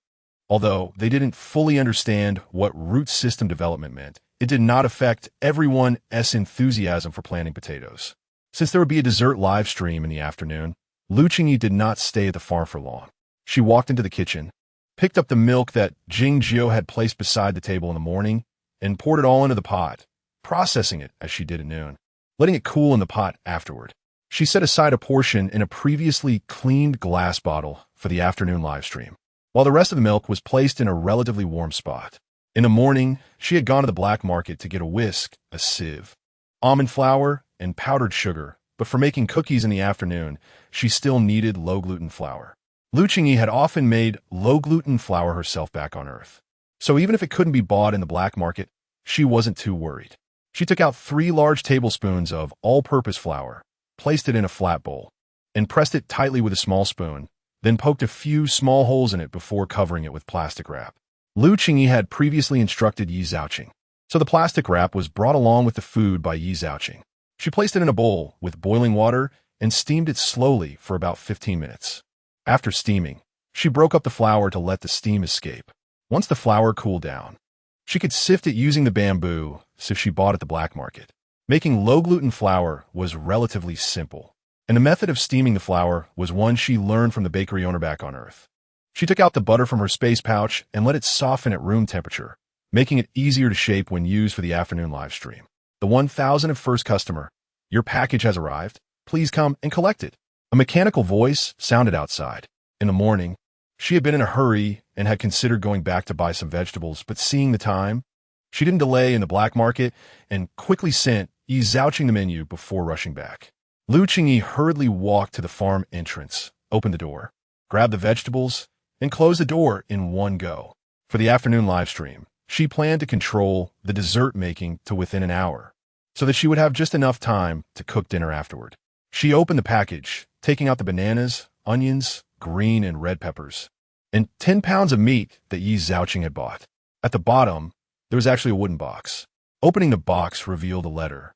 S1: Although they didn't fully understand what root system development meant, it did not affect everyone's enthusiasm for planting potatoes. Since there would be a dessert live stream in the afternoon, Qingyi did not stay at the farm for long. She walked into the kitchen, picked up the milk that Qingyi had placed beside the table in the morning, and poured it all into the pot, processing it as she did at noon, letting it cool in the pot afterward. She set aside a portion in a previously cleaned glass bottle for the afternoon live stream, while the rest of the milk was placed in a relatively warm spot. In the morning, she had gone to the black market to get a whisk, a sieve, almond flour, and powdered sugar, but for making cookies in the afternoon, she still needed low-gluten flour. Qingyi had often made low-gluten flour herself back on Earth, so even if it couldn't be bought in the black market, she wasn't too worried. She took out 3 large tablespoons of all-purpose flour, placed it in a flat bowl, and pressed it tightly with a small spoon, then poked a few small holes in it before covering it with plastic wrap. Qingyi had previously instructed Yi Zhaoqing, so the plastic wrap was brought along with the food by Yi Zhaoqing. She placed it in a bowl with boiling water and steamed it slowly for about 15 minutes. After steaming, she broke up the flour to let the steam escape. Once the flour cooled down, she could sift it using the bamboo sieve she bought at the black market. Making low-gluten flour was relatively simple, and the method of steaming the flour was one she learned from the bakery owner back on Earth. She took out the butter from her space pouch and let it soften at room temperature, making it easier to shape when used for the afternoon live stream. The 1,001st customer, your package has arrived. Please come and collect it. A mechanical voice sounded outside. In the morning, she had been in a hurry and had considered going back to buy some vegetables, but seeing the time, she didn't delay in the black market and quickly sent Yi Zhaoqing the menu before rushing back. Qingyi hurriedly walked to the farm entrance, opened the door, grabbed the vegetables, and closed the door in one go. For the afternoon live stream, she planned to control the dessert making to within an hour, so that she would have just enough time to cook dinner afterward. She opened the package, taking out the bananas, onions, green and red peppers, and 10 pounds of meat that Yi Zhaoqing had bought. At the bottom, there was actually a wooden box. Opening the box revealed a letter,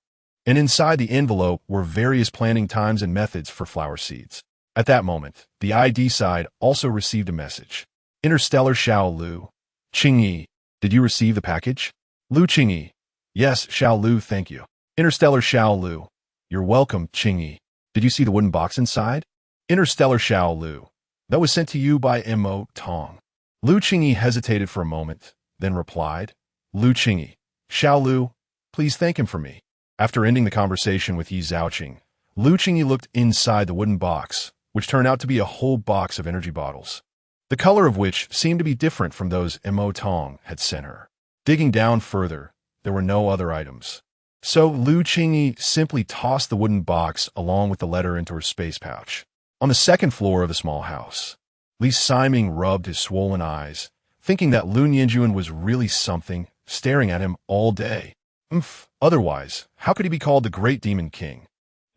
S1: and inside the envelope were various planting times and methods for flower seeds. At that moment, the ID side also received a message. Lu. Qingyi, did you receive the package? Qingyi, yes, Lu, thank you. Lu, you're welcome, Qingyi. Did you see the wooden box inside? Lu, that was sent to you by Mo Tong. Qingyi hesitated for a moment, then replied, Qingyi, Lu, please thank him for me. After ending the conversation with Yi Zhaoqing, Qingyi looked inside the wooden box, which turned out to be a whole box of energy bottles, the color of which seemed to be different from those Mo Tong had sent her. Digging down further, there were no other items. So Qingyi simply tossed the wooden box along with the letter into her space pouch. On the second floor of the small house, Li Siming rubbed his swollen eyes, thinking that Lu Nianjuan was really something, staring at him all day. Otherwise, how could he be called the Great Demon King?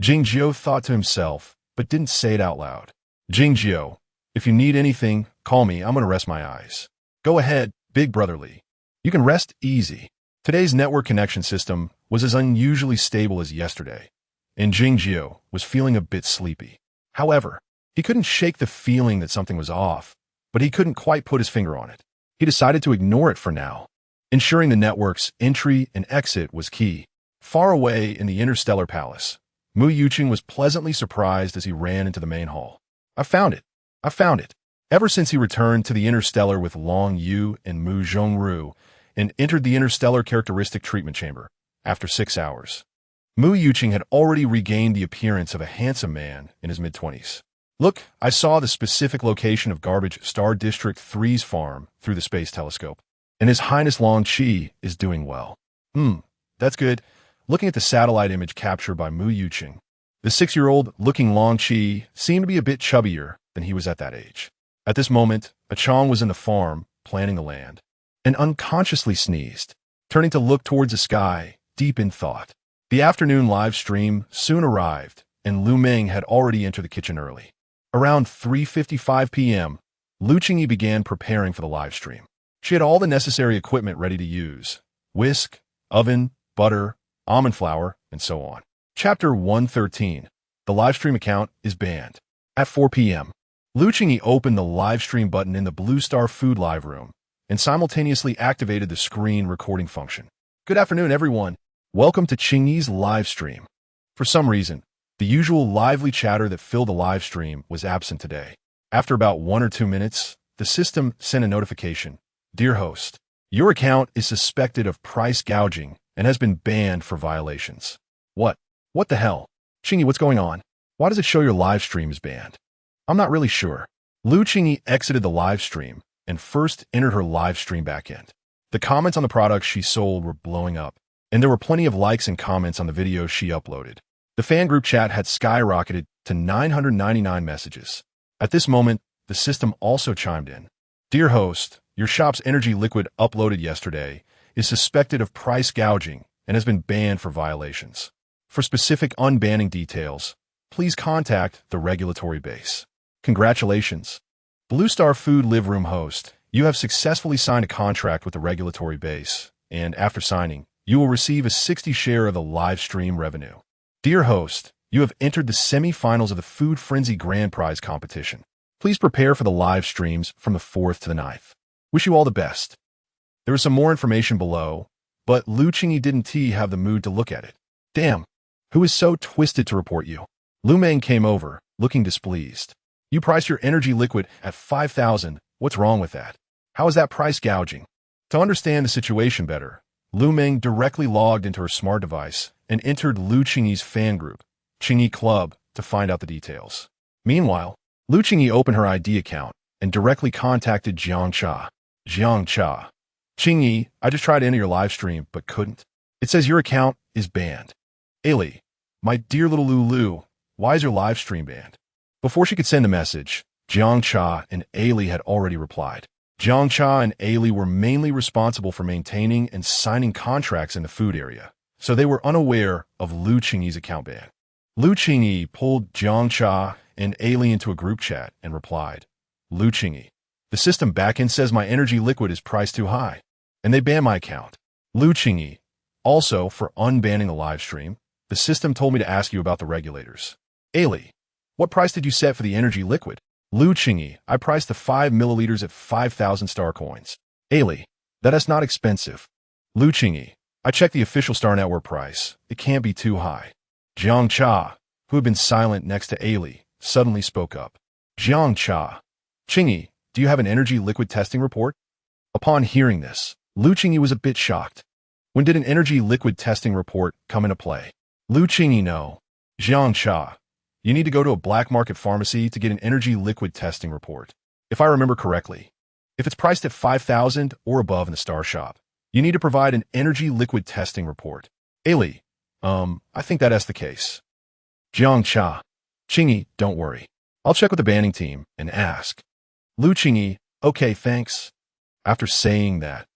S1: Jingjiu thought to himself, but didn't say it out loud. Jingjiu, if you need anything, call me. I'm going to rest my eyes. Go ahead, Big Brother Li. You can rest easy. Today's network connection system was as unusually stable as yesterday, and Jingjiu was feeling a bit sleepy. However, he couldn't shake the feeling that something was off, but he couldn't quite put his finger on it. He decided to ignore it for now. Ensuring the network's entry and exit was key. Far away in the interstellar palace, Mu Yuqing was pleasantly surprised as he ran into the main hall. I found it. I found it. Ever since he returned to the interstellar with Long Yu and Mu Zhongru and entered the interstellar characteristic treatment chamber, after 6 hours, Mu Yuqing had already regained the appearance of a handsome man in his mid-20s. Look, I saw the specific location of Garbage Star District 3's farm through the space telescope. and His Highness Long Qi is doing well. That's good. Looking at the satellite image captured by Mu Yuqing, the 6-year-old looking Long Qi seemed to be a bit chubbier than he was at that age. At this moment, a Chong was in the farm, planting the land, and unconsciously sneezed, turning to look towards the sky, deep in thought. The afternoon live stream soon arrived, and Lu Meng had already entered the kitchen early. Around 3:55 p.m., Lu Qingyi began preparing for the live stream. She had all the necessary equipment ready to use: whisk, oven, butter, almond flour, and so on. Chapter 113. The live stream account is banned. At 4 p.m., Lu Qingyi opened the live stream button in the Blue Star Food live room and simultaneously activated the screen recording function. Good afternoon, everyone. Welcome to Qingyi's live stream. For some reason, the usual lively chatter that filled the live stream was absent today. After about 1 or 2 minutes, the system sent a notification. Dear host, your account is suspected of price gouging and has been banned for violations. What the hell? Qingyi, what's going on? Why does it show your live stream is banned? I'm not really sure. Lu Qingyi exited the live stream and first entered her live stream backend. The comments on the products she sold were blowing up, and there were plenty of likes and comments on the videos she uploaded. The fan group chat had skyrocketed to 999 messages. At this moment, the system also chimed in. Dear host, your shop's energy liquid uploaded yesterday is suspected of price gouging and has been banned for violations. For specific unbanning details, please contact the regulatory base. Congratulations. Blue Star Food Live Room host, you have successfully signed a contract with the regulatory base, and after signing, you will receive a 60 share of the live stream revenue. Dear host, you have entered the semi-finals of the Food Frenzy Grand Prize competition. Please prepare for the live streams from the 4th to the 9th. Wish you all the best. There is some more information below, but Lu Qingyi didn't have the mood to look at it. Damn, who is so twisted to report you? Lu Meng came over, looking displeased. You priced your energy liquid at 5,000. What's wrong with that? How is that price gouging? To understand the situation better, Lu Meng directly logged into her smart device and entered Lu Qingyi's fan group, Qingyi Club, to find out the details. Meanwhile, Lu Qingyi opened her ID account and directly contacted Jiang Cha. Jiang Cha. Qingyi, I just tried to enter your live stream, but couldn't. It says your account is banned. Ailey, my dear little Lulu, why is your live stream banned? Before she could send a message, Jiang Cha and Ailey had already replied. Jiang Cha and Ailey were mainly responsible for maintaining and signing contracts in the food area, so they were unaware of Lu Qingyi's account ban. Lu Qingyi pulled Jiang Cha and Ailey into a group chat and replied, Lu Qingyi, the system backend says my energy liquid is priced too high, and they banned my account. Lu Qingyi, also for unbanning the live stream, the system told me to ask you about the regulators. Ailey, what price did you set for the energy liquid? Lu Qingyi, I priced the 5 milliliters at 5,000 star coins. Ailey, that is not expensive. Lu Qingyi, I checked the official Star Network price. It can't be too high. Jiang Cha, who had been silent next to Ailey, suddenly spoke up. Jiang Cha, Qingyi, do you have an energy liquid testing report? Upon hearing this, Lu Qingyi was a bit shocked. When did an energy liquid testing report come into play? Lu Qingyi, no. Jiang Cha, you need to go to a black market pharmacy to get an energy liquid testing report. If I remember correctly, if it's priced at 5,000 or above in the Star Shop, you need to provide an energy liquid testing report. Ailey, I think that's the case. Jiang Cha, Qingyi, don't worry. I'll check with the banning team and ask. Lu Qingyi, okay, thanks. After saying that,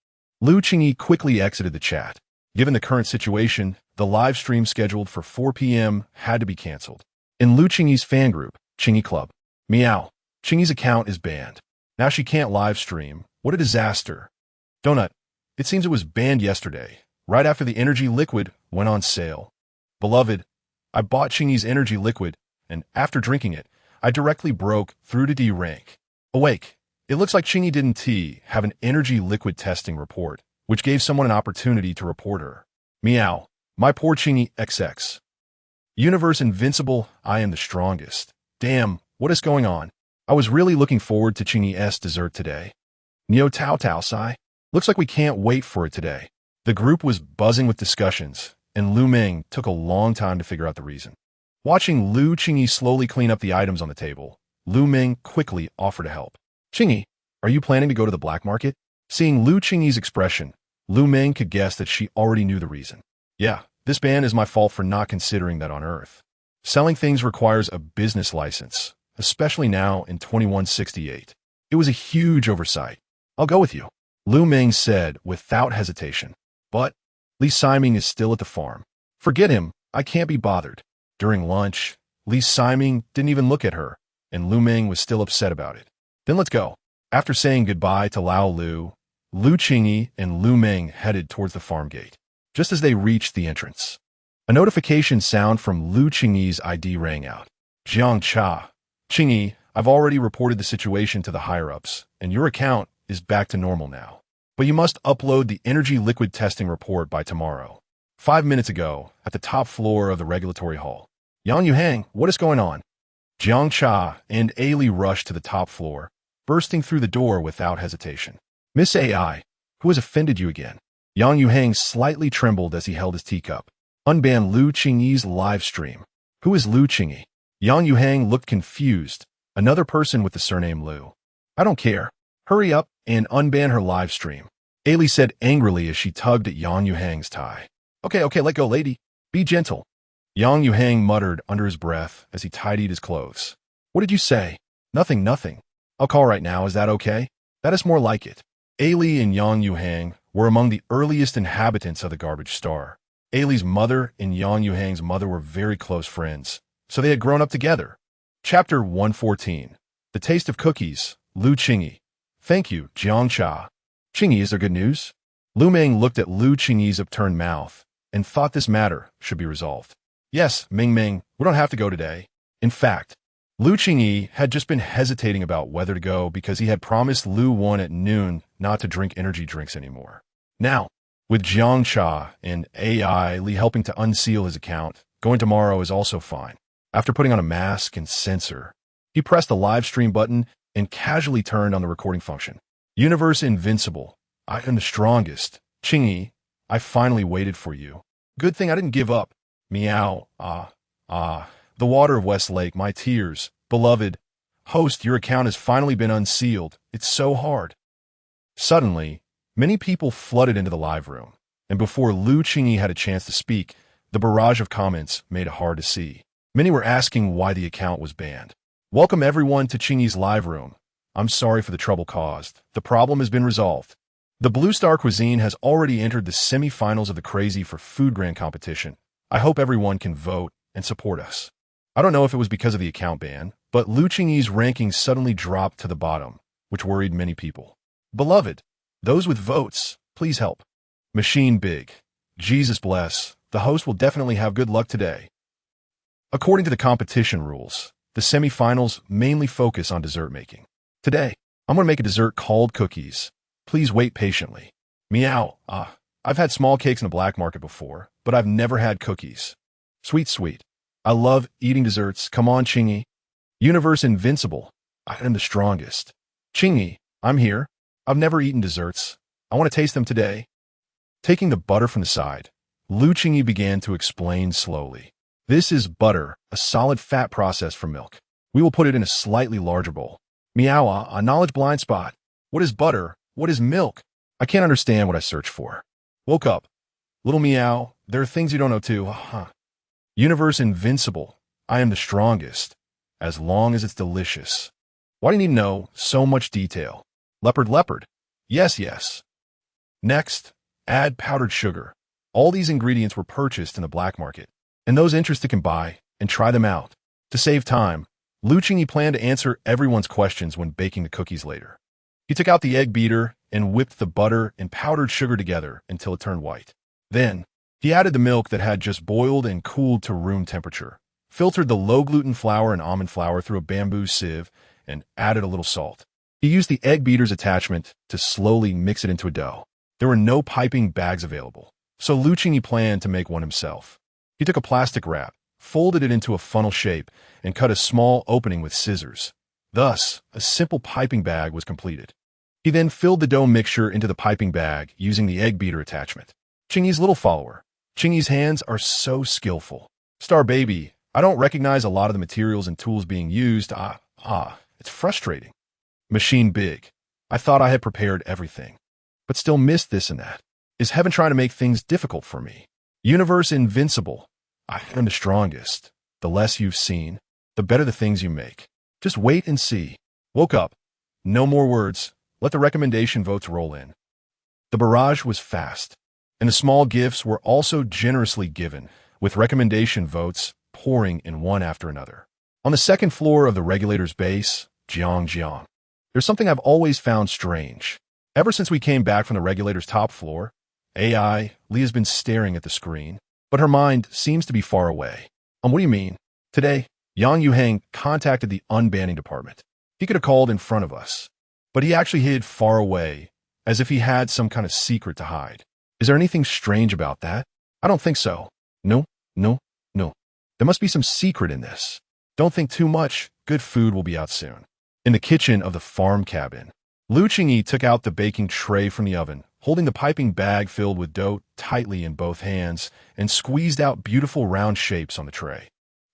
S1: Lu Qingyi quickly exited the chat. Given the current situation, the live stream scheduled for 4 p.m. had to be canceled. In Lu Qingyi's fan group, Qingyi Club, meow, Qingyi's account is banned. Now she can't live stream. What a disaster. Donut, it seems it was banned yesterday, right after the energy liquid went on sale. Beloved, I bought Qingyi's energy liquid, and after drinking it, I directly broke through to D rank. Awake, it looks like Qingyi didn't have an energy liquid testing report, which gave someone an opportunity to report her. Meow, my poor Qingyi XX. Universe invincible, I am the strongest. Damn, what is going on? I was really looking forward to Qingyi's dessert today. Neo Tao Tao Sai. Looks like we can't wait for it today. The group was buzzing with discussions, and Lu Meng took a long time to figure out the reason. Watching Lu Qingyi slowly clean up the items on the table, Lu Meng quickly offered to help. Qingyi, are you planning to go to the black market? Seeing Lu Qingyi's expression, Lu Meng could guess that she already knew the reason. Yeah, this ban is my fault for not considering that on Earth. Selling things requires a business license, especially now in 2168. It was a huge oversight. I'll go with you, Lu Meng said without hesitation. But Li Siming is still at the farm. Forget him, I can't be bothered. During lunch, Li Siming didn't even look at her, and Lu Meng was still upset about it. Then let's go. After saying goodbye to Lao Lu, Lu Qingyi and Lu Meng headed towards the farm gate. Just as they reached the entrance, a notification sound from Lu Qingyi's ID rang out. Jiang Cha. Qingyi, I've already reported the situation to the higher-ups, and your account is back to normal now. But you must upload the energy liquid testing report by tomorrow. 5 minutes ago, at the top floor of the regulatory hall. Yang Yuhang, what is going on? Jiang Cha and Ailey rushed to the top floor, bursting through the door without hesitation. Miss AI, who has offended you again? Yang Yuhang slightly trembled as he held his teacup. Unban Lu Qingyi's live stream. Who is Lu Qingyi? Yang Yuhang looked confused. Another person with the surname Lu. I don't care. Hurry up and unban her live stream. Ailey said angrily as she tugged at Yang Yuhang's tie. Okay, let go, lady. Be gentle. Yang Yuhang muttered under his breath as he tidied his clothes. What did you say? Nothing. I'll call right now, is that okay? That is more like it. Ailey and Yang Yuhang were among the earliest inhabitants of the Garbage Star. Ailey's mother and Yang Yuhang's mother were very close friends, so they had grown up together. Chapter 114. The Taste of Cookies, Lu Qingyi. Thank you, Jiang Cha. Qingyi, is there good news? Lu Meng looked at Lu Qingyi's upturned mouth and thought this matter should be resolved. Yes, Ming, we don't have to go today. In fact, Lu Qingyi had just been hesitating about whether to go because he had promised Lu Wan at noon not to drink energy drinks anymore. Now, with Jiang Cha and AI Li helping to unseal his account, going tomorrow is also fine. After putting on a mask and sensor, he pressed the live stream button and casually turned on the recording function. Universe invincible. I am the strongest. Qingyi, I finally waited for you. Good thing I didn't give up. Meow. The water of West Lake, my tears. Beloved. Host, your account has finally been unsealed. It's so hard. Suddenly, many people flooded into the live room, and before Lu Qingyi had a chance to speak, the barrage of comments made it hard to see. Many were asking why the account was banned. Welcome everyone to Qingyi's live room. I'm sorry for the trouble caused. The problem has been resolved. The Blue Star Cuisine has already entered the semi-finals of the Crazy for Food Grand competition. I hope everyone can vote and support us. I don't know if it was because of the account ban, but Lu Qingyi's ranking suddenly dropped to the bottom, which worried many people. Beloved, those with votes, please help. Machine Big. Jesus bless. The host will definitely have good luck today. According to the competition rules, the semi-finals mainly focus on dessert making. Today, I'm going to make a dessert called cookies. Please wait patiently. Meow. I've had small cakes in the black market before, but I've never had cookies. Sweet. I love eating desserts. Come on, Qingyi. Universe invincible. I am the strongest. Qingyi, I'm here. I've never eaten desserts. I want to taste them today. Taking the butter from the side, Lu Qingyi began to explain slowly. This is butter, a solid fat process from milk. We will put it in a slightly larger bowl. Meow, a knowledge blind spot. What is butter? What is milk? I can't understand what I search for. Woke up. Little meow, there are things you don't know too. Universe invincible. I am the strongest. As long as it's delicious. Why do you need to know so much detail? Leopard. Yes. Next, add powdered sugar. All these ingredients were purchased in the black market, and those interested can buy and try them out. To save time, Lu Qingyi planned to answer everyone's questions when baking the cookies later. He took out the egg beater and whipped the butter and powdered sugar together until it turned white. Then, he added the milk that had just boiled and cooled to room temperature, filtered the low-gluten flour and almond flour through a bamboo sieve, and added a little salt. He used the egg beater's attachment to slowly mix it into a dough. There were no piping bags available, so Lu Qingyi planned to make one himself. He took a plastic wrap, folded it into a funnel shape, and cut a small opening with scissors. Thus, a simple piping bag was completed. He then filled the dough mixture into the piping bag using the egg beater attachment. Qingyi's little follower. Qingyi's hands are so skillful. Star baby, I don't recognize a lot of the materials and tools being used. It's frustrating. Machine Big. I thought I had prepared everything. but still missed this and that. Is heaven trying to make things difficult for me? Universe invincible. I am the strongest. The less you've seen, the better the things you make. Just wait and see. Woke up. No more words. Let the recommendation votes roll in. The barrage was fast, and the small gifts were also generously given, with recommendation votes pouring in one after another. On the second floor of the regulator's base, Jiang. There's something I've always found strange. Ever since we came back from the regulator's top floor, Leah's been staring at the screen, but her mind seems to be far away. What do you mean? Today, Yang Yuhang contacted the unbanning department. He could have called in front of us, but he actually hid far away, as if he had some kind of secret to hide. Is there anything strange about that? I don't think so. No. There must be some secret in this. Don't think too much. Good food will be out soon. In the kitchen of the farm cabin, Lu Qingyi took out the baking tray from the oven, holding the piping bag filled with dough tightly in both hands, and squeezed out beautiful round shapes on the tray.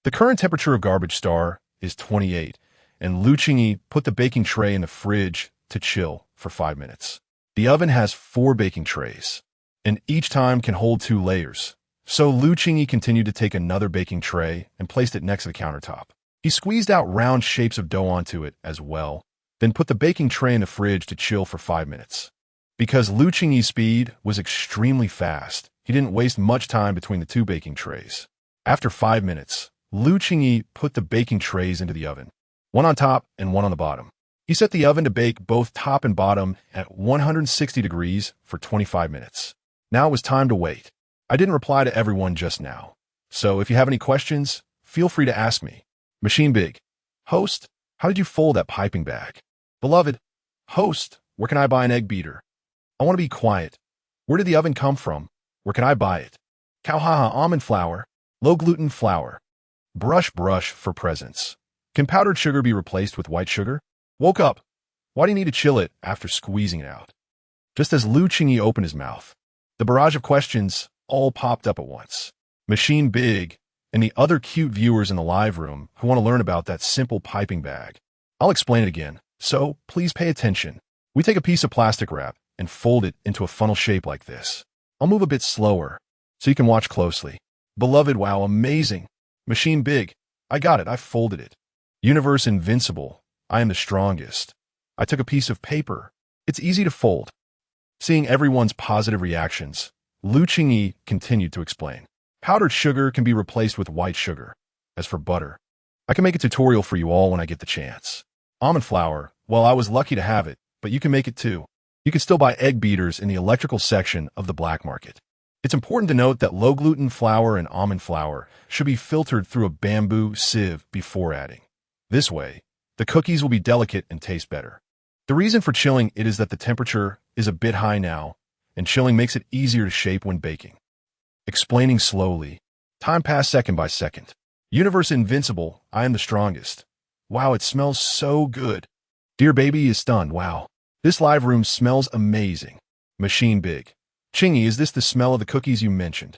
S1: The current temperature of Garbage Star is 28, and Lu Qingyi put the baking tray in the fridge to chill for 5 minutes. The oven has 4 baking trays, and each time can hold 2 layers. So Lu Qingyi continued to take another baking tray and placed it next to the countertop. He squeezed out round shapes of dough onto it as well, then put the baking tray in the fridge to chill for 5 minutes. Because Lu Qingyi's speed was extremely fast, he didn't waste much time between the 2 baking trays. After 5 minutes, Lu Qingyi put the baking trays into the oven, one on top and one on the bottom. He set the oven to bake both top and bottom at 160 degrees for 25 minutes. Now it was time to wait. I didn't reply to everyone just now, so if you have any questions, feel free to ask me. Machine Big. Host, how did you fold that piping bag? Beloved. Host, where can I buy an egg beater? I want to be quiet. Where did the oven come from? Where can I buy it? Cowhaha almond flour. Low gluten flour. Brush for presents. Can powdered sugar be replaced with white sugar? Woke up. Why do you need to chill it after squeezing it out? Just as Lu Qingyi opened his mouth, the barrage of questions all popped up at once. Machine Big and the other cute viewers in the live room who want to learn about that simple piping bag. I'll explain it again, so please pay attention. We take a piece of plastic wrap and fold it into a funnel shape like this. I'll move a bit slower so you can watch closely. Beloved, wow, amazing. Machine Big, I got it, I folded it. Universe invincible, I am the strongest. I took a piece of paper. It's easy to fold. Seeing everyone's positive reactions, Lu Qingyi continued to explain. Powdered sugar can be replaced with white sugar. As for butter, I can make a tutorial for you all when I get the chance. Almond flour, well, I was lucky to have it, but you can make it too. You can still buy egg beaters in the electrical section of the black market. It's important to note that low-gluten flour and almond flour should be filtered through a bamboo sieve before adding. This way, the cookies will be delicate and taste better. The reason for chilling it is that the temperature is a bit high now, and chilling makes it easier to shape when baking. Explaining slowly. Time passed second by second. Universe invincible, I am the strongest. Wow, it smells so good. Dear baby is stunned, wow. This live room smells amazing. Machine Big. Qingyi, is this the smell of the cookies you mentioned?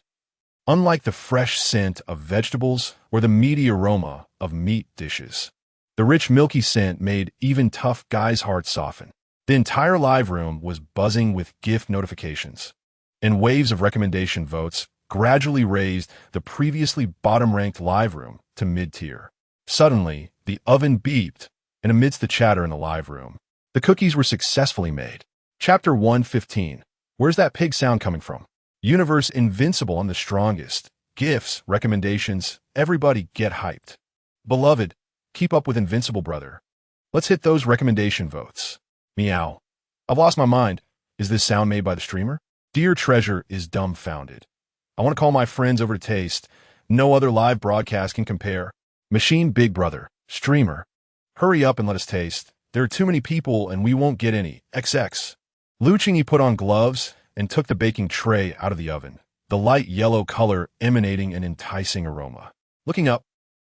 S1: Unlike the fresh scent of vegetables or the meaty aroma of meat dishes, the rich milky scent made even tough guys' hearts soften. The entire live room was buzzing with gift notifications, and waves of recommendation votes gradually raised the previously bottom-ranked live room to mid-tier. Suddenly, the oven beeped, and amidst the chatter in the live room, the cookies were successfully made. Chapter 115. Where's that pig sound coming from? Universe invincible, I'm the strongest. Gifts, recommendations, everybody get hyped. Beloved, keep up with invincible, brother. Let's hit those recommendation votes. Meow. I've lost my mind. Is this sound made by the streamer? Dear Treasure is dumbfounded. I want to call my friends over to taste. No other live broadcast can compare. Machine Big Brother. Streamer. Hurry up and let us taste. There are too many people and we won't get any. XX. Lu Qingyi put on gloves and took the baking tray out of the oven, the light yellow color emanating an enticing aroma. Looking up,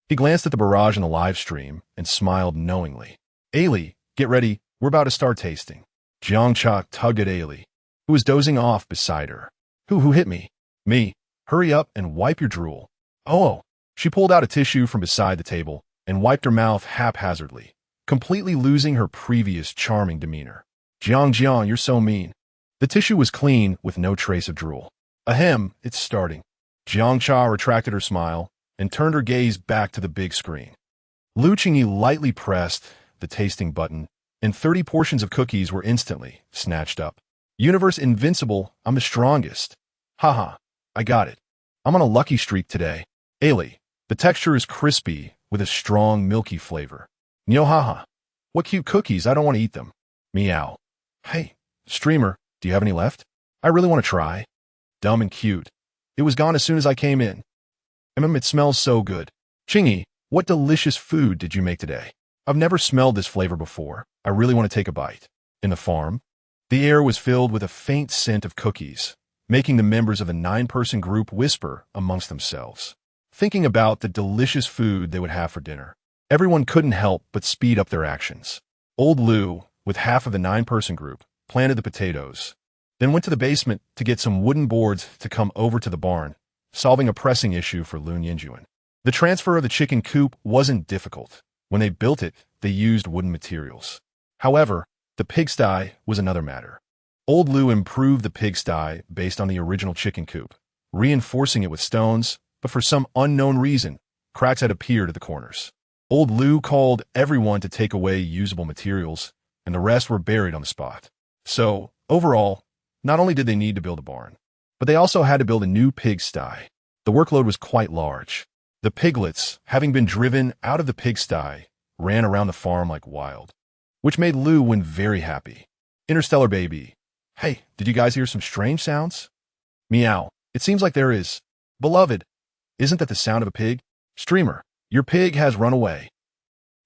S1: he glanced at the barrage in the live stream and smiled knowingly. Ailey, get ready. We're about to start tasting. Jiang Cha tugged at Ailey, who was dozing off beside her. Who hit me? Me. Hurry up and wipe your drool. Oh. She pulled out a tissue from beside the table and wiped her mouth haphazardly, completely losing her previous charming demeanor. Jiang, you're so mean. The tissue was clean with no trace of drool. Ahem, it's starting. Jiangcha retracted her smile and turned her gaze back to the big screen. Qingyi lightly pressed the tasting button, and 30 portions of cookies were instantly snatched up. Universe invincible, I'm the strongest. Haha, I got it. I'm on a lucky streak today. Ailey, the texture is crispy with a strong milky flavor. Nyohaha, what cute cookies, I don't want to eat them. Meow. Hey, streamer, do you have any left? I really want to try. Dumb and cute. It was gone as soon as I came in. It smells so good. Qingyi, what delicious food did you make today? I've never smelled this flavor before. I really want to take a bite. In the farm, the air was filled with a faint scent of cookies, making the members of the 9-person group whisper amongst themselves, thinking about the delicious food they would have for dinner. Everyone couldn't help but speed up their actions. Old Lu, with half of the 9-person group, planted the potatoes, then went to the basement to get some wooden boards to come over to the barn, solving a pressing issue for Lun Yinjuan. The transfer of the chicken coop wasn't difficult. When they built it, they used wooden materials. However, the pigsty was another matter. Old Lu improved the pigsty based on the original chicken coop, reinforcing it with stones, but for some unknown reason, cracks had appeared at the corners. Old Lu called everyone to take away usable materials, and the rest were buried on the spot. So, overall, not only did they need to build a barn, but they also had to build a new pigsty. The workload was quite large. The piglets, having been driven out of the pigsty, ran around the farm like wild, which made Lu Wen very happy. Interstellar baby. Hey, did you guys hear some strange sounds? Meow. It seems like there is. Beloved, isn't that the sound of a pig? Streamer, your pig has run away.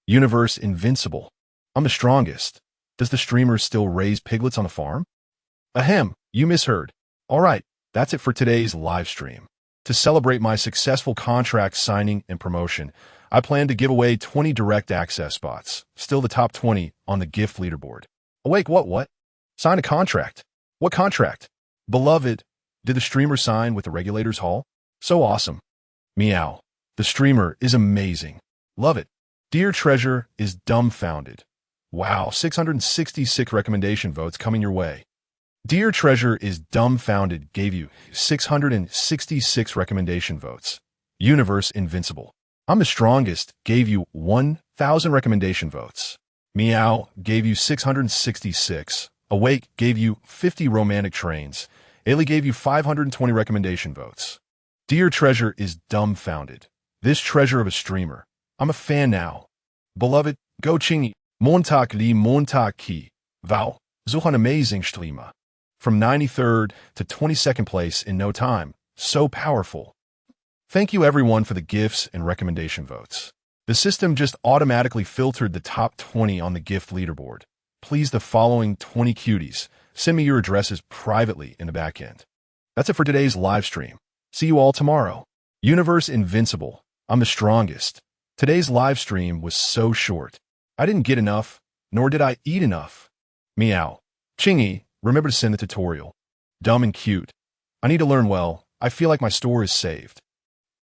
S1: Universe invincible. I'm the strongest. Does the streamer still raise piglets on the farm? Ahem, you misheard. All right, that's it for today's live stream. To celebrate my successful contract signing and promotion, I plan to give away 20 direct access spots, still the top 20 on the gift leaderboard. Awake, what? Sign a contract. What contract? Beloved, did the streamer sign with the regulators hall? So awesome. Meow. The streamer is amazing. Love it. Dear Treasure is dumbfounded. Wow, 666 recommendation votes coming your way. Dear Treasure is dumbfounded gave you 666 recommendation votes. Universe invincible. I'm the strongest gave you 1,000 recommendation votes. Meow gave you 666. Awake gave you 50 romantic trains. Ailey gave you 520 recommendation votes. Dear Treasure is dumbfounded. This treasure of a streamer. I'm a fan now. Beloved, go Qingyi. Montag li Montag ki. Wow, so an amazing streamer. From 93rd to 22nd place in no time. So powerful. Thank you everyone for the gifts and recommendation votes. The system just automatically filtered the top 20 on the gift leaderboard. Please the following 20 cuties. Send me your addresses privately in the back end. That's it for today's live stream. See you all tomorrow. Universe invincible. I'm the strongest. Today's live stream was so short. I didn't get enough, nor did I eat enough. Meow. Qingyi, remember to send the tutorial. Dumb and cute. I need to learn well. I feel like my store is saved.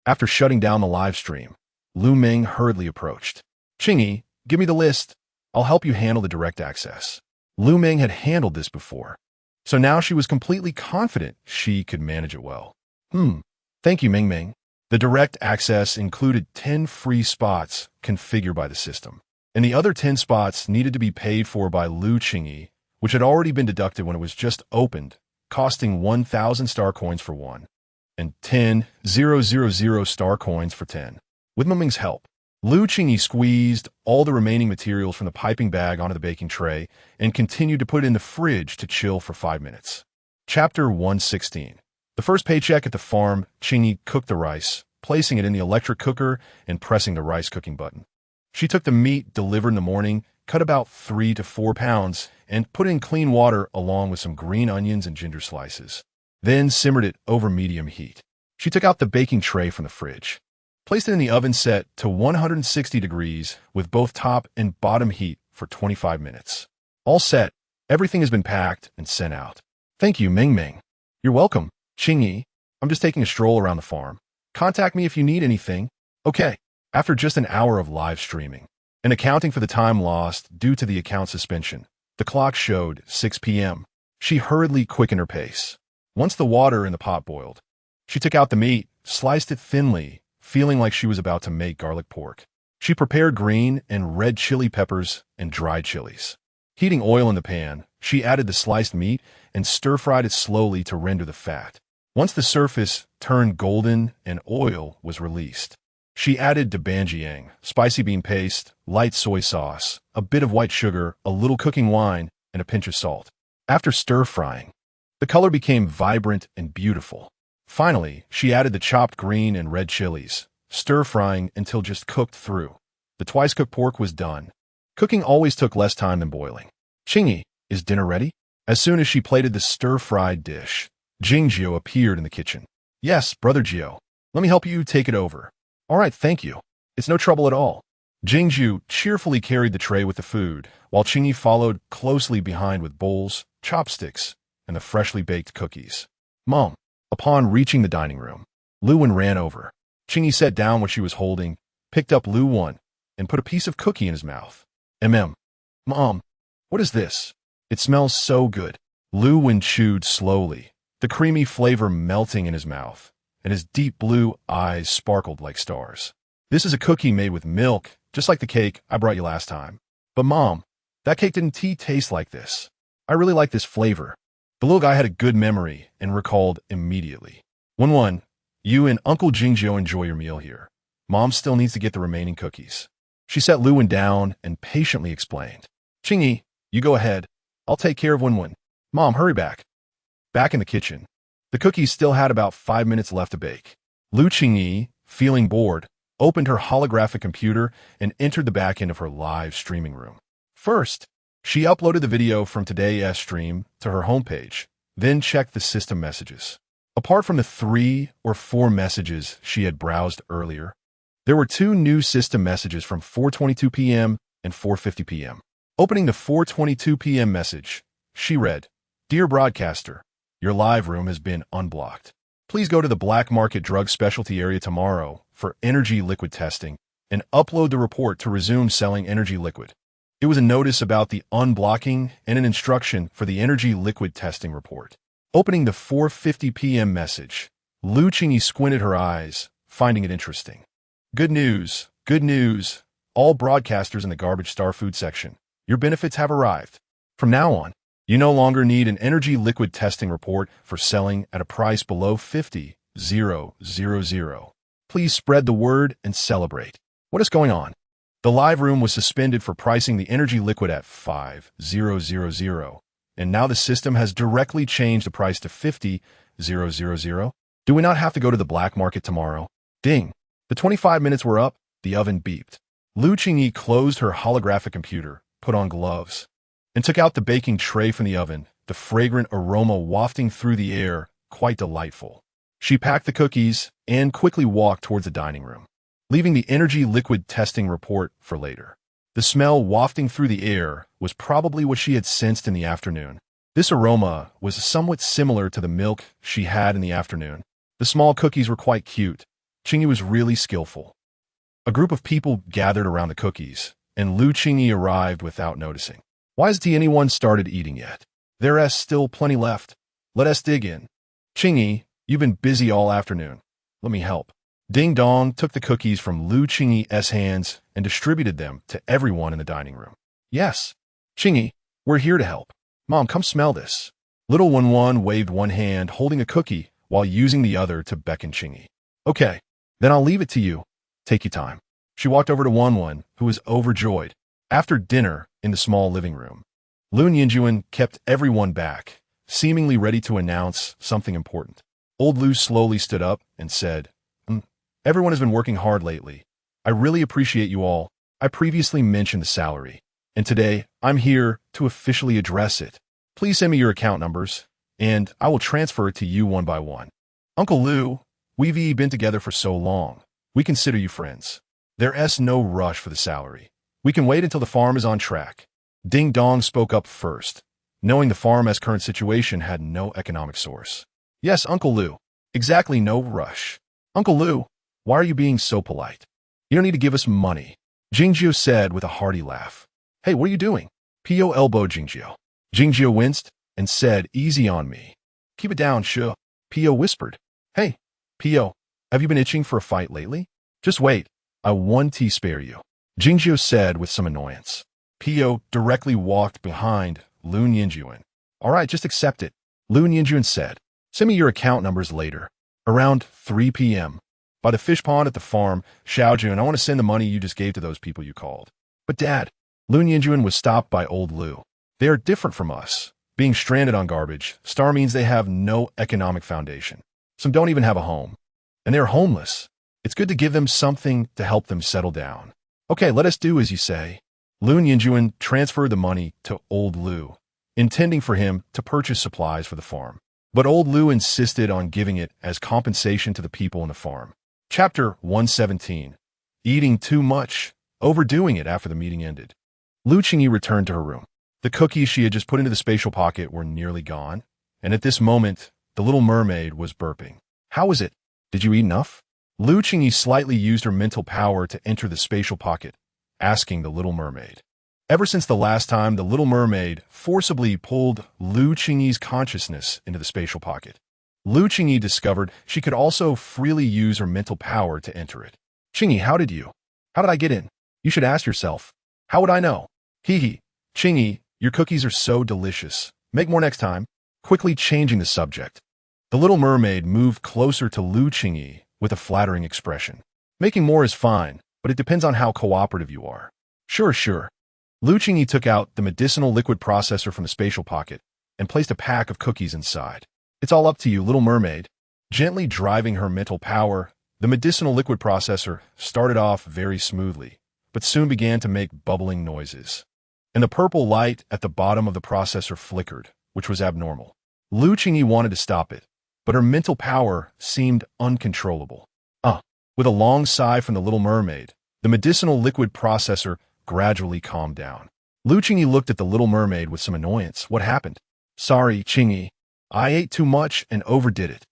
S1: After shutting down the live stream, Lu Ming hurriedly approached. Qingyi, give me the list. I'll help you handle the direct access. Lu Ming had handled this before, so now she was completely confident she could manage it well. Thank you, Ming Ming. The direct access included 10 free spots configured by the system, and the other 10 spots needed to be paid for by Lu Qingyi, which had already been deducted when it was just opened, costing 1,000 star coins for 1, and 10,000 star coins for 10. With Ming's help, Lu Qingyi squeezed all the remaining materials from the piping bag onto the baking tray and continued to put it in the fridge to chill for 5 minutes. Chapter 116. The first paycheck at the farm, Qingyi cooked the rice, placing it in the electric cooker and pressing the rice cooking button. She took the meat delivered in the morning, cut about 3 to 4 pounds, and put in clean water along with some green onions and ginger slices. Then simmered it over medium heat. She took out the baking tray from the fridge, placed it in the oven set to 160 degrees with both top and bottom heat for 25 minutes. All set, everything has been packed and sent out. Thank you, Ming Ming. You're welcome, Qingyi. I'm just taking a stroll around the farm. Contact me if you need anything. Okay. After just an hour of live streaming and accounting for the time lost due to the account suspension, the clock showed 6 p.m. She hurriedly quickened her pace. Once the water in the pot boiled, she took out the meat, sliced it thinly, feeling like she was about to make garlic pork. She prepared green and red chili peppers and dried chilies. Heating oil in the pan, she added the sliced meat and stir-fried it slowly to render the fat. Once the surface turned golden and oil was released, she added dobanjiang, spicy bean paste, light soy sauce, a bit of white sugar, a little cooking wine, and a pinch of salt. After stir-frying, the color became vibrant and beautiful. Finally, she added the chopped green and red chilies, stir-frying until just cooked through. The twice-cooked pork was done. Cooking always took less time than boiling. Qingyi, is dinner ready? As soon as she plated the stir-fried dish, Qingyi appeared in the kitchen. Yes, Brother Jio. Let me help you take it over. All right, thank you. It's no trouble at all. Qingyi cheerfully carried the tray with the food, while Qingyi followed closely behind with bowls, chopsticks, and the freshly baked cookies. Mom. Upon reaching the dining room, Lu ran over. Qingyi set down what she was holding, picked up Lu one, and put a piece of cookie in his mouth. Mom, what is this? It smells so good. Lu chewed slowly, the creamy flavor melting in his mouth, and his deep blue eyes sparkled like stars. This is a cookie made with milk, just like the cake I brought you last time. But Mom, that cake didn't taste like this. I really like this flavor. The little guy had a good memory and recalled immediately. Wen, you and Uncle Qingyi enjoy your meal here. Mom still needs to get the remaining cookies. She set Lu down and patiently explained. Qingyi, you go ahead. I'll take care of Wen. Mom, hurry back. Back in the kitchen, the cookies still had about 5 minutes left to bake. Qingyi, feeling bored, opened her holographic computer and entered the back end of her live streaming room. First, she uploaded the video from today's stream to her homepage, then checked the system messages. Apart from the 3 or 4 messages she had browsed earlier, there were 2 new system messages from 4:22 p.m. and 4:50 p.m. Opening the 4:22 p.m. message, she read, Dear broadcaster, your live room has been unblocked. Please go to the black market drug specialty area tomorrow for energy liquid testing and upload the report to resume selling energy liquid. It was a notice about the unblocking and an instruction for the energy liquid testing report. Opening the 4:50 p.m. message, Qingyi squinted her eyes, finding it interesting. Good news, all broadcasters in the garbage star food section. Your benefits have arrived. From now on, you no longer need an energy liquid testing report for selling at a price below 50,000. Please spread the word and celebrate. What is going on? The live room was suspended for pricing the energy liquid at 5,000, and now the system has directly changed the price to 50,000. Do we not have to go to the black market tomorrow? Ding. The 25 minutes were up, the oven beeped. Qingyi closed her holographic computer, put on gloves, and took out the baking tray from the oven, the fragrant aroma wafting through the air, quite delightful. She packed the cookies and quickly walked towards the dining room, leaving the energy liquid testing report for later. The smell wafting through the air was probably what she had sensed in the afternoon. This aroma was somewhat similar to the milk she had in the afternoon. The small cookies were quite cute. Qingyi was really skillful. A group of people gathered around the cookies, and Qingyi arrived without noticing. Why hasn't anyone started eating yet? There's still plenty left. Let us dig in. Qingyi, you've been busy all afternoon. Let me help. Ding Dong took the cookies from Qingyi's hands and distributed them to everyone in the dining room. Yes, Qingyi, we're here to help. Mom, come smell this. Little Wen waved one hand holding a cookie while using the other to beckon Qingyi. Okay, then I'll leave it to you. Take your time. She walked over to Wen, who was overjoyed. After dinner in the small living room, Lu Yinjuan kept everyone back, seemingly ready to announce something important. Old Lu slowly stood up and said, Everyone has been working hard lately. I really appreciate you all. I previously mentioned the salary, and today I'm here to officially address it. Please send me your account numbers, and I will transfer it to you one by one. Uncle Lu, we've been together for so long. We consider you friends. There's no rush for the salary. We can wait until the farm is on track. Ding Dong spoke up first, knowing the farm's current situation had no economic source. Yes, Uncle Lu. Exactly, no rush. Uncle Lu, why are you being so polite? You don't need to give us money, Qingyi said with a hearty laugh. Hey, what are you doing? P.O. elbowed Qingyi. Qingyi winced, and said, "Easy on me." "Keep it down, sure," Pio whispered. "Hey, Pio, have you been itching for a fight lately?" "Just wait, I one tea spare you," Jingjiu said with some annoyance. Pio directly walked behind Lu Nianjuan. "All right, just accept it," Lu Nianjuan said. "Send me your account numbers later." Around 3 p.m. By the fish pond at the farm, Xiaojun, "I want to send the money you just gave to those people you called." "But Dad," Lu Nianjuan was stopped by old Lu. "They are different from us. Being stranded on garbage star means they have no economic foundation. Some don't even have a home. And they're homeless. It's good to give them something to help them settle down." "Okay, let us do as you say." Lu Nianjuan transferred the money to old Lu, intending for him to purchase supplies for the farm. But old Lu insisted on giving it as compensation to the people in the farm. Chapter 117. Eating too much, overdoing it after the meeting ended. Lu Qingyi returned to her room. The cookies she had just put into the spatial pocket were nearly gone, and at this moment, the little mermaid was burping. "How is it? Did you eat enough?" Lu Qingyi slightly used her mental power to enter the spatial pocket, asking the little mermaid. Ever since the last time, the little mermaid forcibly pulled Lu Qingyi's consciousness into the spatial pocket. Lu Qingyi discovered she could also freely use her mental power to enter it. "Qingyi, how did I get in? You should ask yourself. How would I know?" "Hee. Qingyi, your cookies are so delicious. Make more next time." Quickly changing the subject, the little mermaid moved closer to Lu Qingyi with a flattering expression. "Making more is fine, but it depends on how cooperative you are." Sure. Lu Qingyi took out the medicinal liquid processor from the spatial pocket and placed a pack of cookies inside. "It's all up to you, little mermaid." Gently driving her mental power, the medicinal liquid processor started off very smoothly, but soon began to make bubbling noises. And the purple light at the bottom of the processor flickered, which was abnormal. Lu Qingyi wanted to stop it, but her mental power seemed uncontrollable. With a long sigh from the little mermaid, the medicinal liquid processor gradually calmed down. Lu Qingyi looked at the little mermaid with some annoyance. "What happened?" "Sorry, Qingyi. I ate too much and overdid it."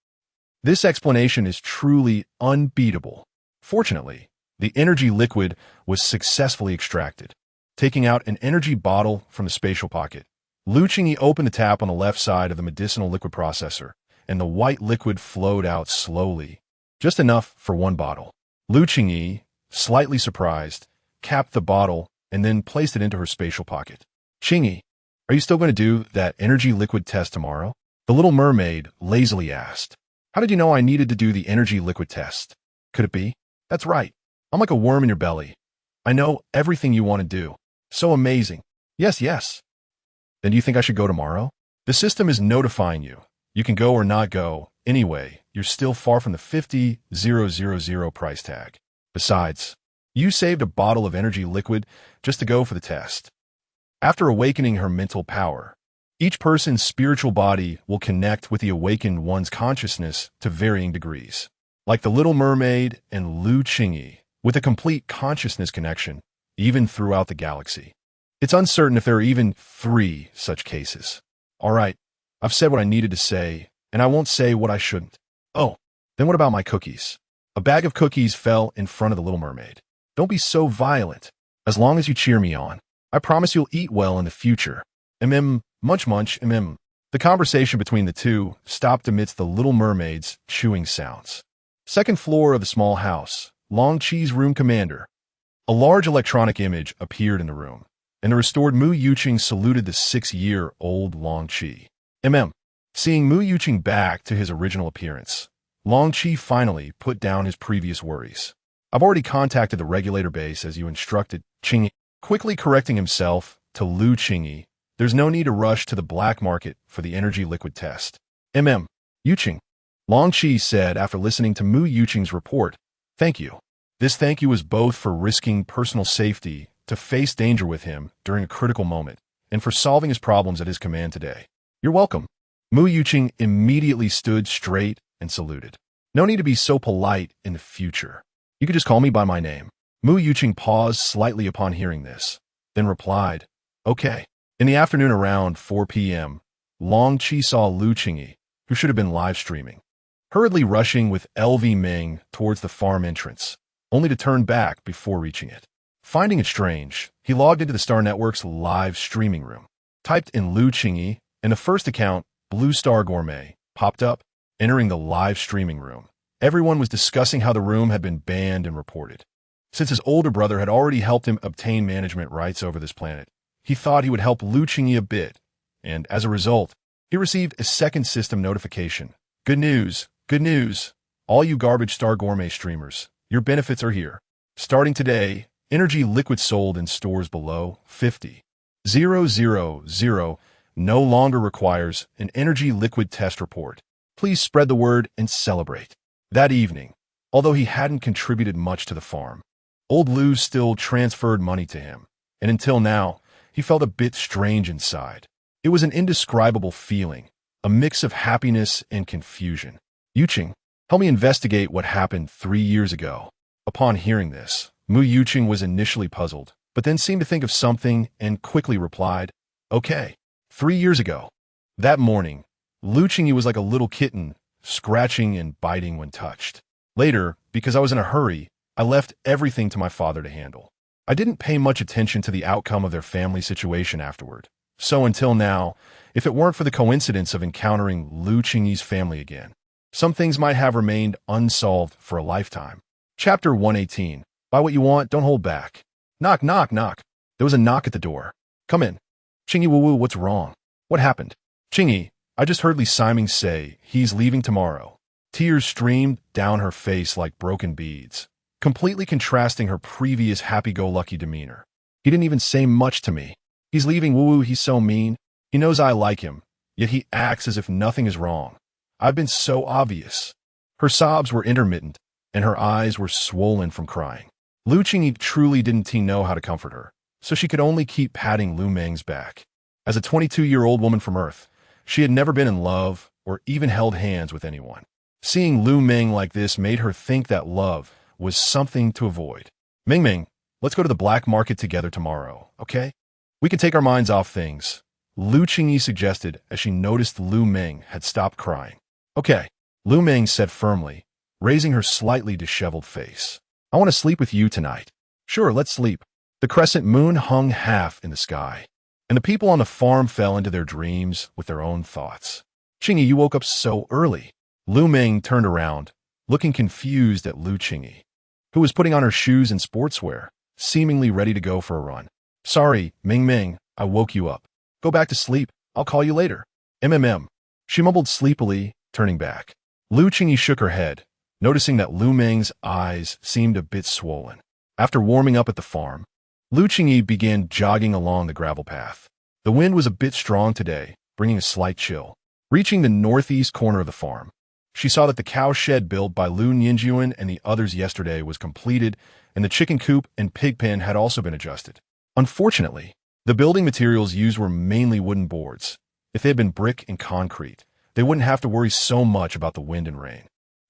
S1: This explanation is truly unbeatable. Fortunately, the energy liquid was successfully extracted. Taking out an energy bottle from the spatial pocket, Lu Qingyi opened the tap on the left side of the medicinal liquid processor, and the white liquid flowed out slowly, just enough for one bottle. Lu Qingyi, slightly surprised, capped the bottle and then placed it into her spatial pocket. "Qingyi, are you still going to do that energy liquid test tomorrow?" The little mermaid lazily asked. "How did you know I needed to do the energy liquid test?" "Could it be?" "That's right. I'm like a worm in your belly. I know everything you want to do. So amazing." Yes. "Then do you think I should go tomorrow?" "The system is notifying you. You can go or not go. Anyway, you're still far from the 50,000 price tag. Besides, you saved a bottle of energy liquid just to go for the test." After awakening her mental power, each person's spiritual body will connect with the awakened one's consciousness to varying degrees. Like the little mermaid and Lu Qingyi, with a complete consciousness connection, even throughout the galaxy. It's uncertain if there are even 3 such cases. All right, I've said what I needed to say, and I won't say what I shouldn't. Oh, then what about my cookies? A bag of cookies fell in front of the little mermaid. "Don't be so violent. As long as you cheer me on, I promise you'll eat well in the future." Munch, The conversation between the two stopped amidst the little mermaid's chewing sounds. Second floor of the small house, Long Chi's room commander. A large electronic image appeared in the room, and the restored Mu Yuqing saluted the 6-year-old Long Chi. Seeing Mu Yuqing back to his original appearance, Long Chi finally put down his previous worries. "I've already contacted the regulator base as you instructed," Qingyi, quickly correcting himself to Lu Qingyi. "There's no need to rush to the black market for the energy liquid test." Yuqing, Long Chi said after listening to Mu Yuqing's report. "Thank you." This thank you was both for risking personal safety to face danger with him during a critical moment, and for solving his problems at his command today. "You're welcome." Mu Yuqing immediately stood straight and saluted. "No need to be so polite in the future. You could just call me by my name." Mu Yuqing paused slightly upon hearing this, then replied, "Okay." In the afternoon around 4 p.m., Long Chi saw Lu Qingyi, who should have been live streaming, hurriedly rushing with LV Ming towards the farm entrance, only to turn back before reaching it. Finding it strange, he logged into the Star Network's live streaming room, typed in Lu Qingyi, In the first account, Blue Star Gourmet popped up, entering the live streaming room. Everyone was discussing how the room had been banned and reported. Since his older brother had already helped him obtain management rights over this planet, he thought he would help Lu Qingyi a bit, and as a result, he received a second system notification. Good news! Good news! All you Garbage Star Gourmet streamers, your benefits are here. Starting today, energy liquid sold in stores below 50,000 no longer requires an energy liquid test report. Please spread the word and celebrate. That evening, although he hadn't contributed much to the farm, old Lu still transferred money to him, and until now, he felt a bit strange inside. It was an indescribable feeling, a mix of happiness and confusion. Yuqing, help me investigate what happened 3 years ago. Upon hearing this, Mu Yuqing was initially puzzled, but then seemed to think of something and quickly replied, okay. 3 years ago. That morning, Lu Qingyi was like a little kitten, scratching and biting when touched. Later, because I was in a hurry, I left everything to my father to handle. I didn't pay much attention to the outcome of their family situation afterward. So until now, if it weren't for the coincidence of encountering Lu Qingyi's family again, some things might have remained unsolved for a lifetime. Chapter 118. Buy what you want, don't hold back. Knock, knock, knock. There was a knock at the door. Come in. Qingyi Wu, what's wrong? What happened? Qingyi, I just heard Li Siming say he's leaving tomorrow. Tears streamed down her face like broken beads, completely contrasting her previous happy-go-lucky demeanor. He didn't even say much to me. He's leaving, Wu, he's so mean. He knows I like him, yet he acts as if nothing is wrong. I've been so obvious. Her sobs were intermittent, and her eyes were swollen from crying. Lu Qingyi truly didn't know how to comfort her, so she could only keep patting Lu Meng's back. As a 22-year-old woman from Earth, she had never been in love or even held hands with anyone. Seeing Lu Meng like this made her think that love was something to avoid. Meng, let's go to the black market together tomorrow, okay? We can take our minds off things, Lu Qingyi suggested as she noticed Lu Meng had stopped crying. Okay, Lu Meng said firmly, raising her slightly disheveled face. I want to sleep with you tonight. Sure, let's sleep. The crescent moon hung half in the sky, and the people on the farm fell into their dreams with their own thoughts. Qingyi, you woke up so early. Lu Meng turned around, looking confused at Lu Qingyi, who was putting on her shoes and sportswear, seemingly ready to go for a run. Sorry, Meng, I woke you up. Go back to sleep. I'll call you later. She mumbled sleepily, turning back. Lu Qingyi shook her head, noticing that Lu Meng's eyes seemed a bit swollen. After warming up at the farm, Lu Qingyi began jogging along the gravel path. The wind was a bit strong today, bringing a slight chill. Reaching the northeast corner of the farm, she saw that the cow shed built by Lu Ninjuan and the others yesterday was completed, and the chicken coop and pig pen had also been adjusted. Unfortunately, the building materials used were mainly wooden boards. If they had been brick and concrete, they wouldn't have to worry so much about the wind and rain.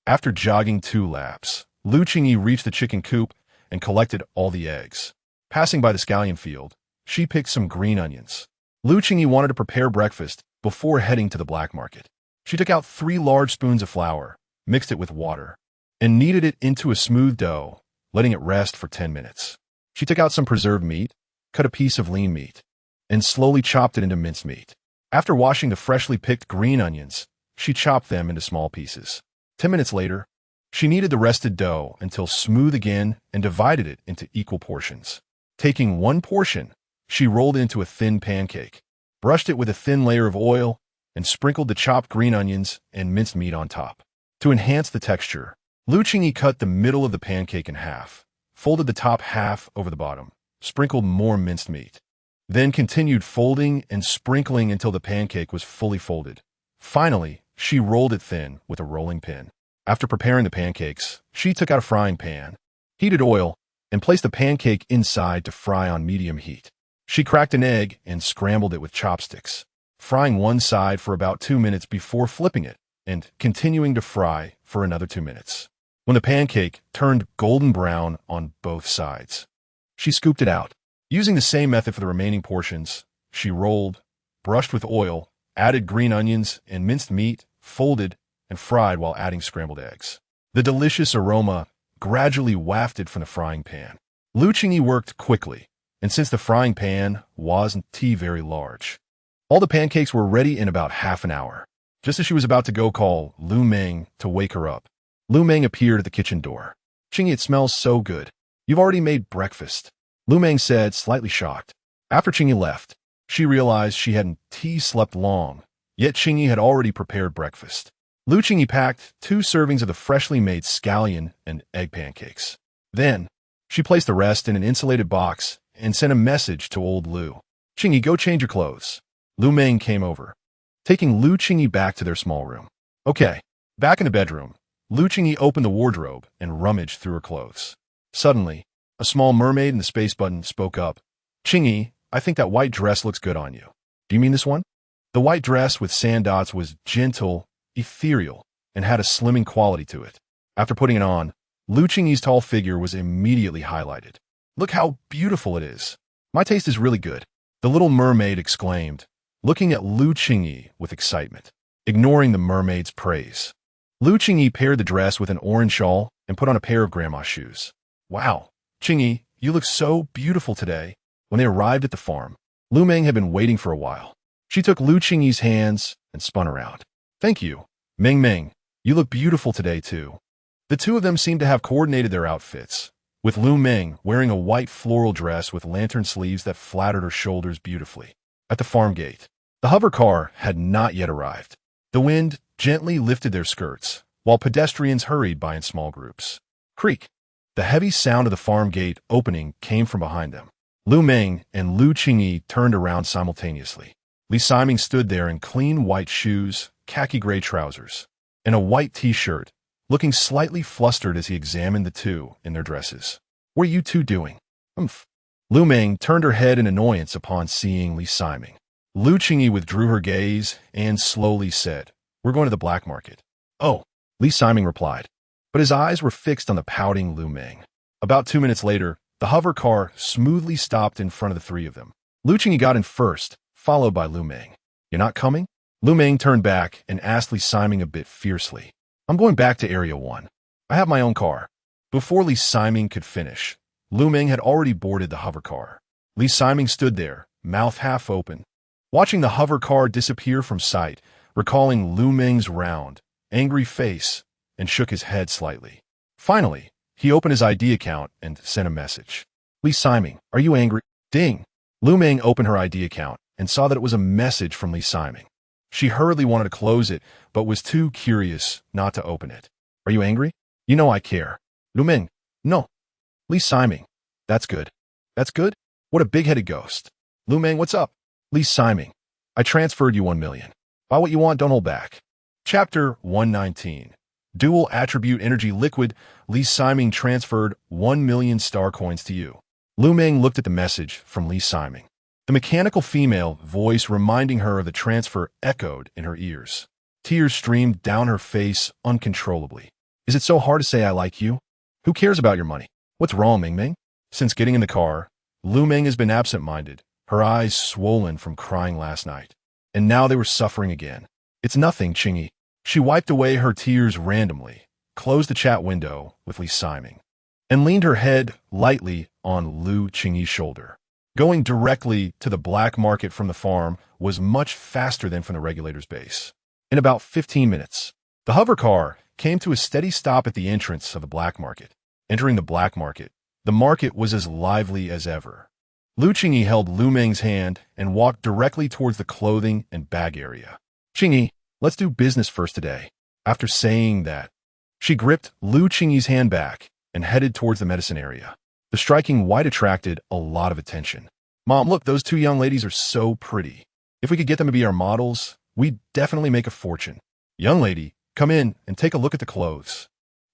S1: After jogging 2 laps, Lu Qingyi reached the chicken coop and collected all the eggs. Passing by the scallion field, she picked some green onions. Lu Qingyi wanted to prepare breakfast before heading to the black market. She took out 3 large spoons of flour, mixed it with water, and kneaded it into a smooth dough, letting it rest for 10 minutes. She took out some preserved meat, cut a piece of lean meat, and slowly chopped it into minced meat. After washing the freshly picked green onions, she chopped them into small pieces. 10 minutes later, she kneaded the rested dough until smooth again and divided it into equal portions. Taking 1 portion, she rolled it into a thin pancake, brushed it with a thin layer of oil, and sprinkled the chopped green onions and minced meat on top. To enhance the texture, Lu Qingyi cut the middle of the pancake in half, folded the top half over the bottom, sprinkled more minced meat, then continued folding and sprinkling until the pancake was fully folded. Finally, she rolled it thin with a rolling pin. After preparing the pancakes, she took out a frying pan, heated oil, and placed the pancake inside to fry on medium heat. She cracked an egg and scrambled it with chopsticks, frying one side for about 2 minutes before flipping it and continuing to fry for another 2 minutes. When the pancake turned golden brown on both sides, she scooped it out. Using the same method for the remaining portions, she rolled, brushed with oil, added green onions and minced meat, folded, and fried while adding scrambled eggs. The delicious aroma gradually wafted from the frying pan. Lu Qingyi worked quickly, and since the frying pan wasn't very large, All the pancakes were ready in about half an hour. Just as she was about to go call Lu Meng to wake her up, Lu Meng appeared at the kitchen door. Qingyi, it smells so good. You've already made breakfast, Lu Meng said, slightly shocked. After Qingyi left, she realized she hadn't slept long, yet Qingyi had already prepared breakfast. Qingyi packed 2 servings of the freshly made scallion and egg pancakes. Then, she placed the rest in an insulated box and sent a message to old Lu. Qingyi, go change your clothes. Lu Meng came over, taking Qingyi back to their small room. Okay. Back in the bedroom, Qingyi opened the wardrobe and rummaged through her clothes. Suddenly, a small mermaid in the space button spoke up. Qingyi, I think that white dress looks good on you. Do you mean this one? The white dress with sand dots was gentle, ethereal, and had a slimming quality to it. After putting it on, Qingyi's tall figure was immediately highlighted. Look how beautiful it is. My taste is really good, the little mermaid exclaimed, looking at Qingyi with excitement, ignoring the mermaid's praise. Qingyi paired the dress with an orange shawl and put on a pair of grandma's shoes. Wow, Qingyi, you look so beautiful today. When they arrived at the farm, Lu Meng had been waiting for a while. She took Qingyi's hands and spun around. Thank you, Meng. You look beautiful today too. The two of them seemed to have coordinated their outfits, with Lu Meng wearing a white floral dress with lantern sleeves that flattered her shoulders beautifully. At the farm gate, the hover car had not yet arrived. The wind gently lifted their skirts, while pedestrians hurried by in small groups. Creak! The heavy sound of the farm gate opening came from behind them. Lu Meng and Qingyi turned around simultaneously. Li Siming stood there in clean white shoes, khaki gray trousers, and a white t-shirt, looking slightly flustered as he examined the two in their dresses. What are you two doing? Humph. Lu Meng turned her head in annoyance upon seeing Li Siming. Qingyi withdrew her gaze and slowly said, We're going to the black market. Oh, Li Siming replied, but his eyes were fixed on the pouting Lu Meng. About 2 minutes later, the hover car smoothly stopped in front of the three of them. Qingyi got in first, followed by Lu Meng. You're not coming? Lu Meng turned back and asked Li Siming a bit fiercely. I'm going back to Area 1. I have my own car. Before Li Siming could finish, Lu Meng had already boarded the hover car. Li Siming stood there, mouth half open, watching the hover car disappear from sight, recalling Lu Meng's round, angry face, and shook his head slightly. Finally, he opened his ID account and sent a message. Li Siming, are you angry? Ding! Lu Meng opened her ID account and saw that it was a message from Li Siming. She hurriedly wanted to close it, but was too curious not to open it. Are you angry? You know I care. Lu Meng, no. Li Siming, that's good. That's good? What a big-headed ghost. Lu Meng, what's up? Li Siming, I transferred you 1 million. Buy what you want, don't hold back. Chapter 119. Dual Attribute Energy Liquid. Li Siming transferred 1 million star coins to you. Lu Meng looked at the message from Li Siming. The mechanical female voice reminding her of the transfer echoed in her ears. Tears streamed down her face uncontrollably. Is it so hard to say I like you? Who cares about your money? What's wrong, Meng? Since getting in the car, Lu Meng has been absent-minded, her eyes swollen from crying last night. And now they were suffering again. It's nothing, Qingyi. She wiped away her tears randomly, closed the chat window with Li Siming, and leaned her head lightly on Qingyi's shoulder. Going directly to the black market from the farm was much faster than from the regulator's base. In about 15 minutes, the hover car came to a steady stop at the entrance of the black market. Entering the black market, the market was as lively as ever. Qingyi held Lu Meng's hand and walked directly towards the clothing and bag area. Qingyi, let's do business first today. After saying that, she gripped Qingyi's hand back and headed towards the medicine area. The striking white attracted a lot of attention. Mom, look, those 2 young ladies are so pretty. If we could get them to be our models, we'd definitely make a fortune. Young lady, come in and take a look at the clothes.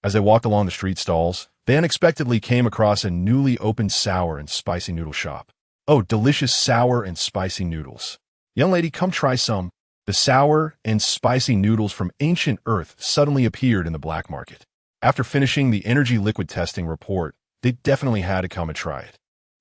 S1: As they walked along the street stalls, they unexpectedly came across a newly opened sour and spicy noodle shop. Oh, delicious sour and spicy noodles. Young lady, come try some. The sour and spicy noodles from ancient Earth suddenly appeared in the black market. After finishing the energy liquid testing report, they definitely had to come and try it.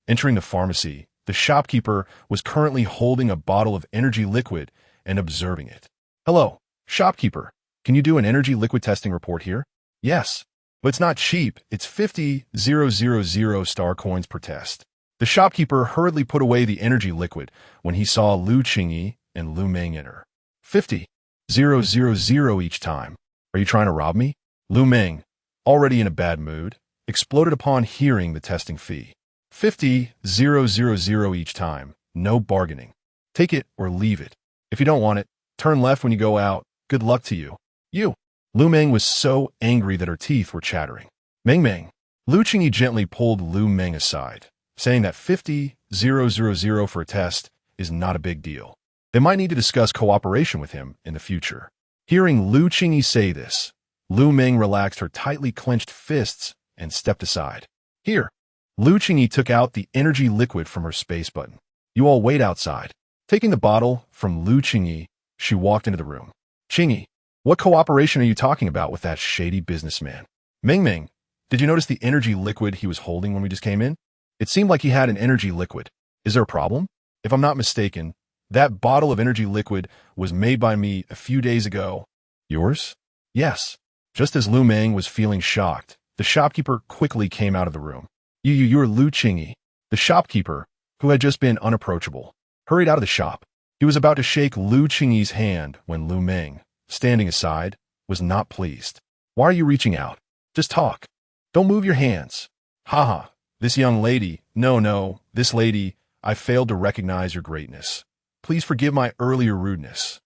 S1: Entering the pharmacy, the shopkeeper was currently holding a bottle of energy liquid and observing it. Hello, shopkeeper. Can you do an energy liquid testing report here? Yes, but it's not cheap. It's 50,000 star coins per test. The shopkeeper hurriedly put away the energy liquid when he saw Qingyi and Lu Meng enter. 50,000 each time. Are you trying to rob me? Lu Meng, already in a bad mood, exploded upon hearing the testing fee. 50,000 each time. No bargaining. Take it or leave it. If you don't want it, turn left when you go out. Good luck to you. You. Lu Meng was so angry that her teeth were chattering. Meng. Lu Qingyi gently pulled Lu Meng aside, saying that 50,000 for a test is not a big deal. They might need to discuss cooperation with him in the future. Hearing Lu Qingyi say this, Lu Meng relaxed her tightly clenched fists and stepped aside. Here. Lu Qingyi took out the energy liquid from her space button. You all wait outside. Taking the bottle from Lu Qingyi, she walked into the room. Qingyi, what cooperation are you talking about with that shady businessman? Meng, did you notice the energy liquid he was holding when we just came in? It seemed like he had an energy liquid. Is there a problem? If I'm not mistaken, that bottle of energy liquid was made by me a few days ago. Yours? Yes. Just as Lu Meng was feeling shocked, the shopkeeper quickly came out of the room. You're Lu Qingyi. The shopkeeper, who had just been unapproachable, hurried out of the shop. He was about to shake Lu Qingyi's hand when Lu Meng, standing aside, was not pleased. Why are you reaching out? Just talk. Don't move your hands. Haha, this young lady, no, this lady, I failed to recognize your greatness. Please forgive my earlier rudeness.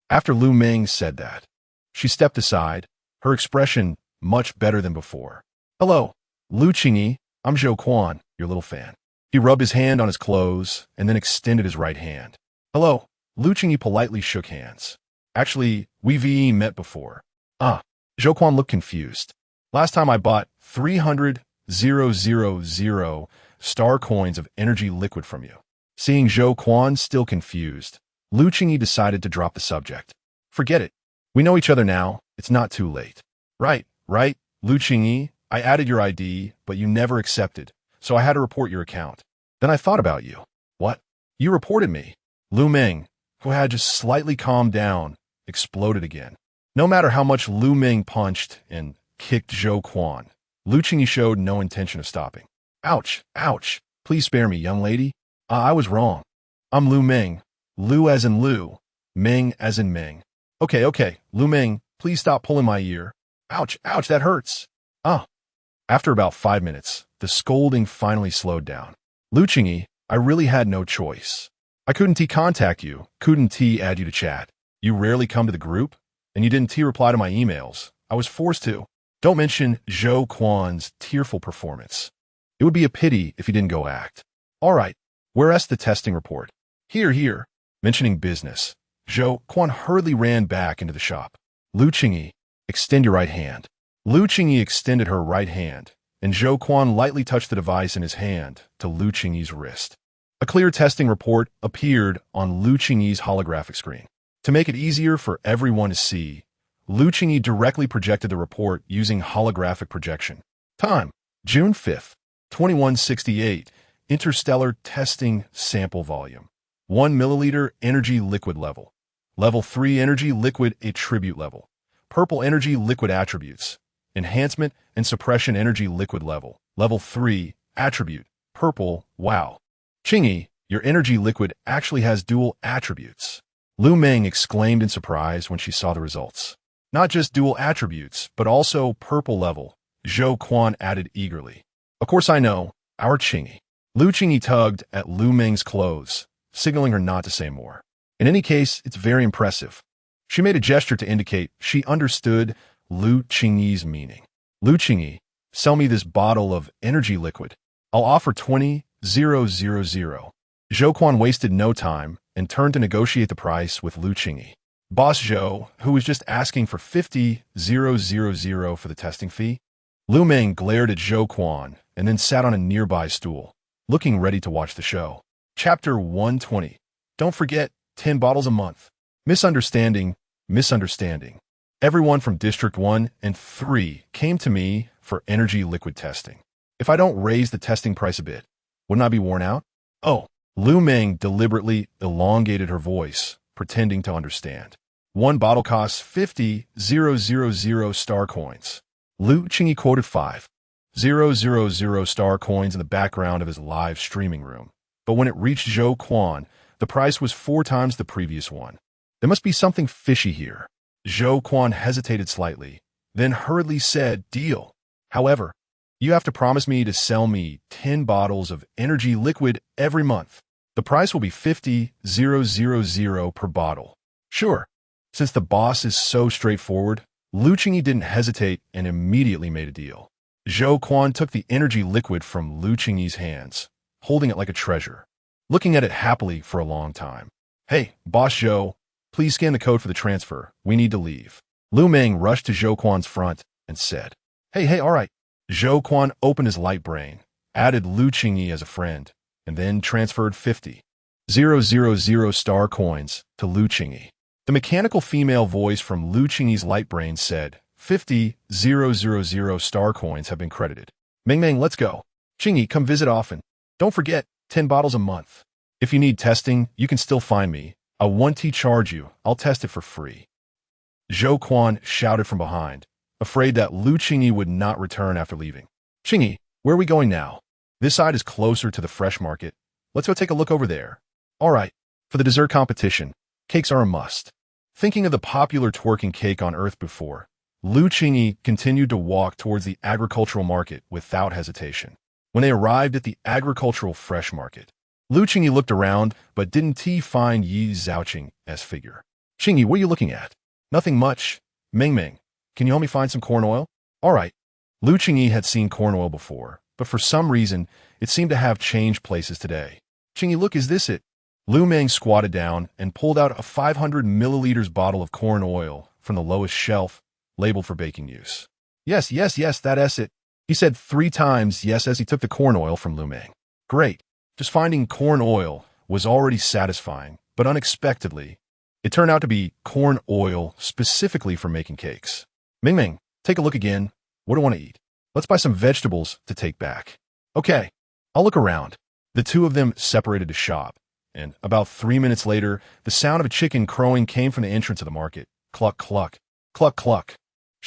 S1: After Lu Meng said that, she stepped aside, her expression much better than before. Hello, Lu Qingyi, I'm Zhou Quan, your little fan. He rubbed his hand on his clothes and then extended his right hand. Hello, Lu Qingyi politely shook hands. Actually, we've met before. Zhou Quan looked confused. Last time I bought 300,000 star coins of energy liquid from you. Seeing Zhou Quan still confused, Lu Qingyi decided to drop the subject. Forget it. We know each other now. It's not too late. Right, Lu Qingyi, I added your ID, but you never accepted, so I had to report your account. Then I thought about you. What? You reported me. Lu Meng, who had just slightly calmed down, exploded again. No matter how much Lu Meng punched and kicked Zhou Quan, Lu Qingyi showed no intention of stopping. Ouch. Please spare me, young lady. I was wrong. I'm Lu Meng. Lu as in Lu. Meng as in Meng. Okay. Lu Meng, please stop pulling my ear. Ouch, that hurts. After about 5 minutes, the scolding finally slowed down. Lu Qingyi, I really had no choice. I couldn't contact you, couldn't add you to chat. You rarely come to the group, and you didn't reply to my emails. I was forced to. Don't mention Zhou Quan's tearful performance. It would be a pity if he didn't go act. All right, where's the testing report? Here. Mentioning business, Zhou Quan hurriedly ran back into the shop. Lu Qingyi, extend your right hand. Lu Qingyi extended her right hand, and Zhou Quan lightly touched the device in his hand to Lu Qingyi's wrist. A clear testing report appeared on Lu Qingyi's holographic screen. To make it easier for everyone to see, Lu Qingyi directly projected the report using holographic projection. Time, June 5th, 2168, interstellar testing sample volume. 1 milliliter energy liquid level. Level 3 energy liquid attribute level. Purple energy liquid attributes. Enhancement and suppression energy liquid level. Level 3 attribute. Purple. Wow. Qingyi, your energy liquid actually has dual attributes. Lu Meng exclaimed in surprise when she saw the results. Not just dual attributes, but also purple level, Zhou Quan added eagerly. Of course I know, our Qingyi. Lu Qingyi tugged at Lu Meng's clothes, signaling her not to say more. In any case, it's very impressive. She made a gesture to indicate she understood Lu Qingyi's meaning. Lu Qingyi, sell me this bottle of energy liquid. I'll offer 20,000. Zhou Quan wasted no time and turned to negotiate the price with Lu Qingyi. Boss Zhou, who was just asking for 50,000 for the testing fee. Lu Meng glared at Zhou Quan and then sat on a nearby stool, looking ready to watch the show. Chapter 120. Don't forget, 10 bottles a month. Misunderstanding. Everyone from District 1 and 3 came to me for energy liquid testing. If I don't raise the testing price a bit, wouldn't I be worn out? Oh, Lu Meng deliberately elongated her voice, pretending to understand. 1 bottle costs 50,000 star coins. Lu Qingyi quoted 5,000 star coins in the background of his live streaming room. But when it reached Zhou Quan, The price was 4 times the previous one. There must be something fishy here. Zhou Quan hesitated slightly, then hurriedly said, "Deal. However, you have to promise me to sell me 10 bottles of energy liquid every month. The price will be 50,000 per bottle." Sure. Since the boss is so straightforward, Lu Qingyi didn't hesitate and immediately made a deal. Zhou Quan took the energy liquid from Lu Qingyi's hands, holding it like a treasure, looking at it happily for a long time. "Hey, Boss Zhou, please scan the code for the transfer. We need to leave." Lu Meng rushed to Zhou Quan's front and said, Hey, all right." Zhou Quan opened his light brain, added Lu Qingyi as a friend, and then transferred 50,000 star coins to Lu Qingyi. The mechanical female voice from Lu Qingyi's light brain said, 50,000 star coins have been credited. Meng, let's go. Qingyi, come visit often. Don't forget, 10 bottles a month. If you need testing, you can still find me. I won't charge you. I'll test it for free. Zhou Quan shouted from behind, afraid that Lu Qingyi would not return after leaving. Qingyi, where are we going now? This side is closer to the fresh market. Let's go take a look over there. All right. For the dessert competition, cakes are a must. Thinking of the popular twerking cake on Earth before, Lu Qingyi continued to walk towards the agricultural market without hesitation. When they arrived at the agricultural fresh market, Lu Qingyi looked around but didn't find Yi Zhaoqing's figure. Qingyi, what are you looking at? Nothing much. Meng, can you help me find some corn oil? All right. Lu Qingyi had seen corn oil before, but for some reason, it seemed to have changed places today. Qingyi, look, is this it? Lu Meng squatted down and pulled out a 500 milliliters bottle of corn oil from the lowest shelf, labeled for baking use. Yes, that's it. He said 3 times yes as he took the corn oil from Lu Meng. Great. Just finding corn oil was already satisfying, but unexpectedly, it turned out to be corn oil specifically for making cakes. Meng, take a look again. What do I want to eat? Let's buy some vegetables to take back. Okay, I'll look around. The two of them separated to shop, and about 3 minutes later, the sound of a chicken crowing came from the entrance of the market. Cluck, cluck, cluck, cluck.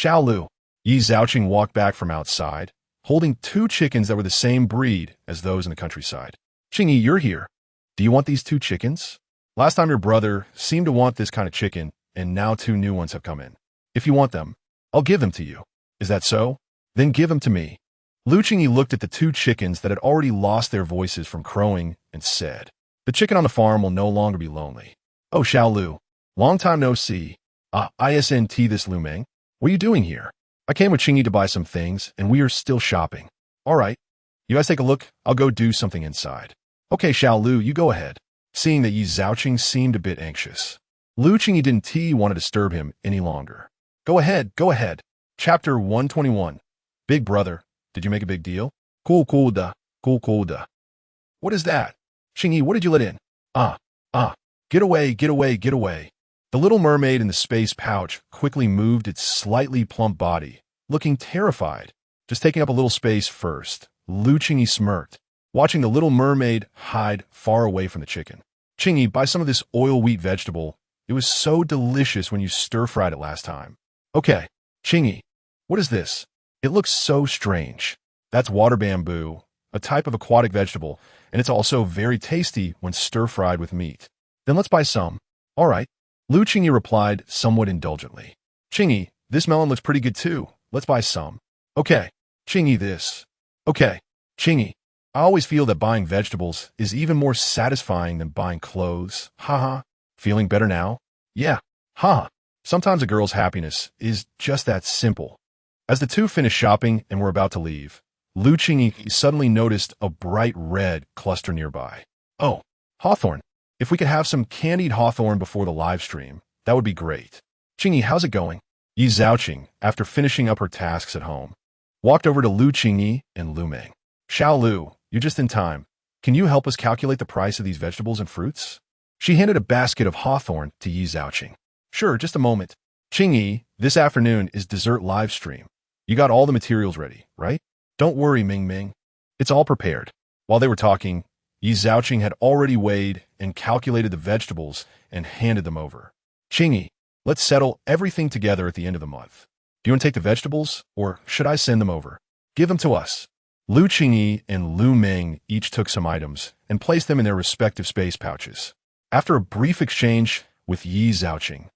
S1: Lu. Yi Zhaoqing walked back from outside, holding 2 chickens that were the same breed as those in the countryside. Qingyi, you're here. Do you want these 2 chickens? Last time your brother seemed to want this kind of chicken, and now 2 new ones have come in. If you want them, I'll give them to you. Is that so? Then give them to me. Lu Qingyi looked at the 2 chickens that had already lost their voices from crowing and said, The chicken on the farm will no longer be lonely. Oh, Lu. Long time no see. Isn't this Lu Meng? What are you doing here? I came with Qingyi to buy some things, and we are still shopping. All right. You guys take a look. I'll go do something inside. Okay, Lu, you go ahead. Seeing that Yi Zhaoqing seemed a bit anxious, Lu Qingyi didn't want to disturb him any longer. Go ahead. Chapter 121. Big brother, did you make a big deal? Cool da. What is that? Qingyi, what did you let in? Get away. The little mermaid in the space pouch quickly moved its slightly plump body, looking terrified. Just taking up a little space first, Lu Qingyi smirked, watching the little mermaid hide far away from the chicken. Qingyi, buy some of this oil wheat vegetable. It was so delicious when you stir-fried it last time. Okay, Qingyi, what is this? It looks so strange. That's water bamboo, a type of aquatic vegetable, and it's also very tasty when stir-fried with meat. Then let's buy some. All right. Lu Qingyi replied somewhat indulgently. Qingyi, this melon looks pretty good too. Let's buy some. Okay. Qingyi, this. Okay. Qingyi, I always feel that buying vegetables is even more satisfying than buying clothes. Haha. Feeling better now? Yeah. Haha. Sometimes a girl's happiness is just that simple. As the two finished shopping and were about to leave, Lu Qingyi suddenly noticed a bright red cluster nearby. Oh, hawthorn. If we could have some candied hawthorn before the live stream, that would be great. Qingyi, how's it going? Yi Zhaoqing, after finishing up her tasks at home, walked over to Lu Qingyi and Lu Meng. Lu, you're just in time. Can you help us calculate the price of these vegetables and fruits? She handed a basket of hawthorn to Yi Zhaoqing. Sure, just a moment. Qingyi, this afternoon is dessert live stream. You got all the materials ready, right? Don't worry, Ming. It's all prepared. While they were talking, Yi Zhaoqing had already weighed and calculated the vegetables and handed them over. Qingyi, let's settle everything together at the end of the month. Do you want to take the vegetables, or should I send them over? Give them to us. Lu Qingyi and Lu Meng each took some items and placed them in their respective space pouches. After a brief exchange with Yi Zhaoqing,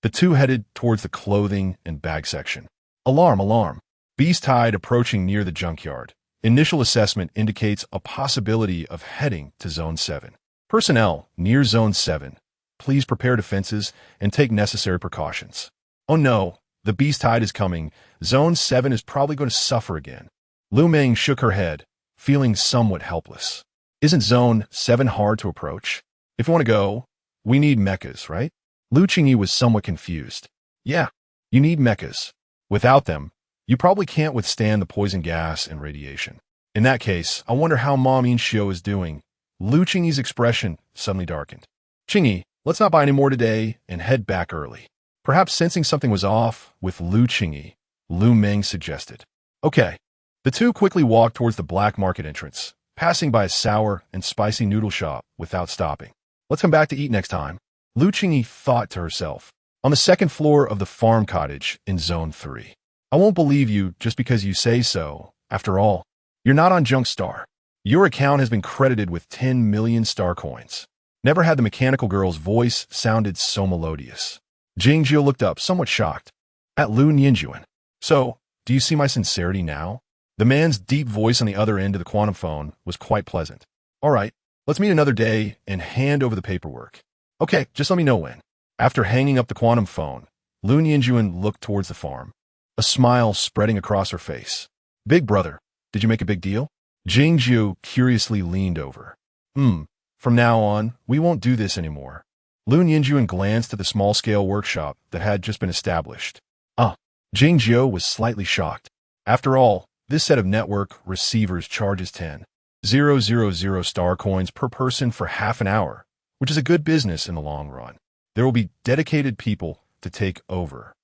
S1: the two headed towards the clothing and bag section. Alarm, alarm. Beast tide approaching near the junkyard. Initial assessment indicates a possibility of heading to Zone 7. Personnel near Zone 7, please prepare defenses and take necessary precautions. Oh no, the beast tide is coming. Zone 7 is probably going to suffer again. Lu Meng shook her head, feeling somewhat helpless. Isn't Zone 7 hard to approach? If you want to go, we need mechas, right? Qingyi was somewhat confused. Yeah, you need mechas. Without them, you probably can't withstand the poison gas and radiation. In that case, I wonder how Mom Inshio is doing. Qingyi's expression suddenly darkened. Qingyi, let's not buy any more today and head back early. Perhaps sensing something was off with Qingyi, Lu Meng suggested. Okay. The two quickly walked towards the black market entrance, passing by a sour and spicy noodle shop without stopping. Let's come back to eat next time. Qingyi thought to herself. On the second floor of the farm cottage in Zone 3. I won't believe you just because you say so. After all, you're not on Junk Star. Your account has been credited with 10 million star coins. Never had the mechanical girl's voice sounded so melodious. Jingjiu looked up, somewhat shocked, at Lu Nianjuan. So, do you see my sincerity now? The man's deep voice on the other end of the quantum phone was quite pleasant. All right, let's meet another day and hand over the paperwork. Okay, just let me know when. After hanging up the quantum phone, Lu Nianjuan looked towards the farm, a smile spreading across her face. Big brother, did you make a big deal? Jingjiu curiously leaned over. From now on, we won't do this anymore. Lu Nianjuan glanced at the small-scale workshop that had just been established. Jingjiu was slightly shocked. After all, this set of network receivers charges 10,000 star coins per person for half an hour, which is a good business in the long run. There will be dedicated people to take over.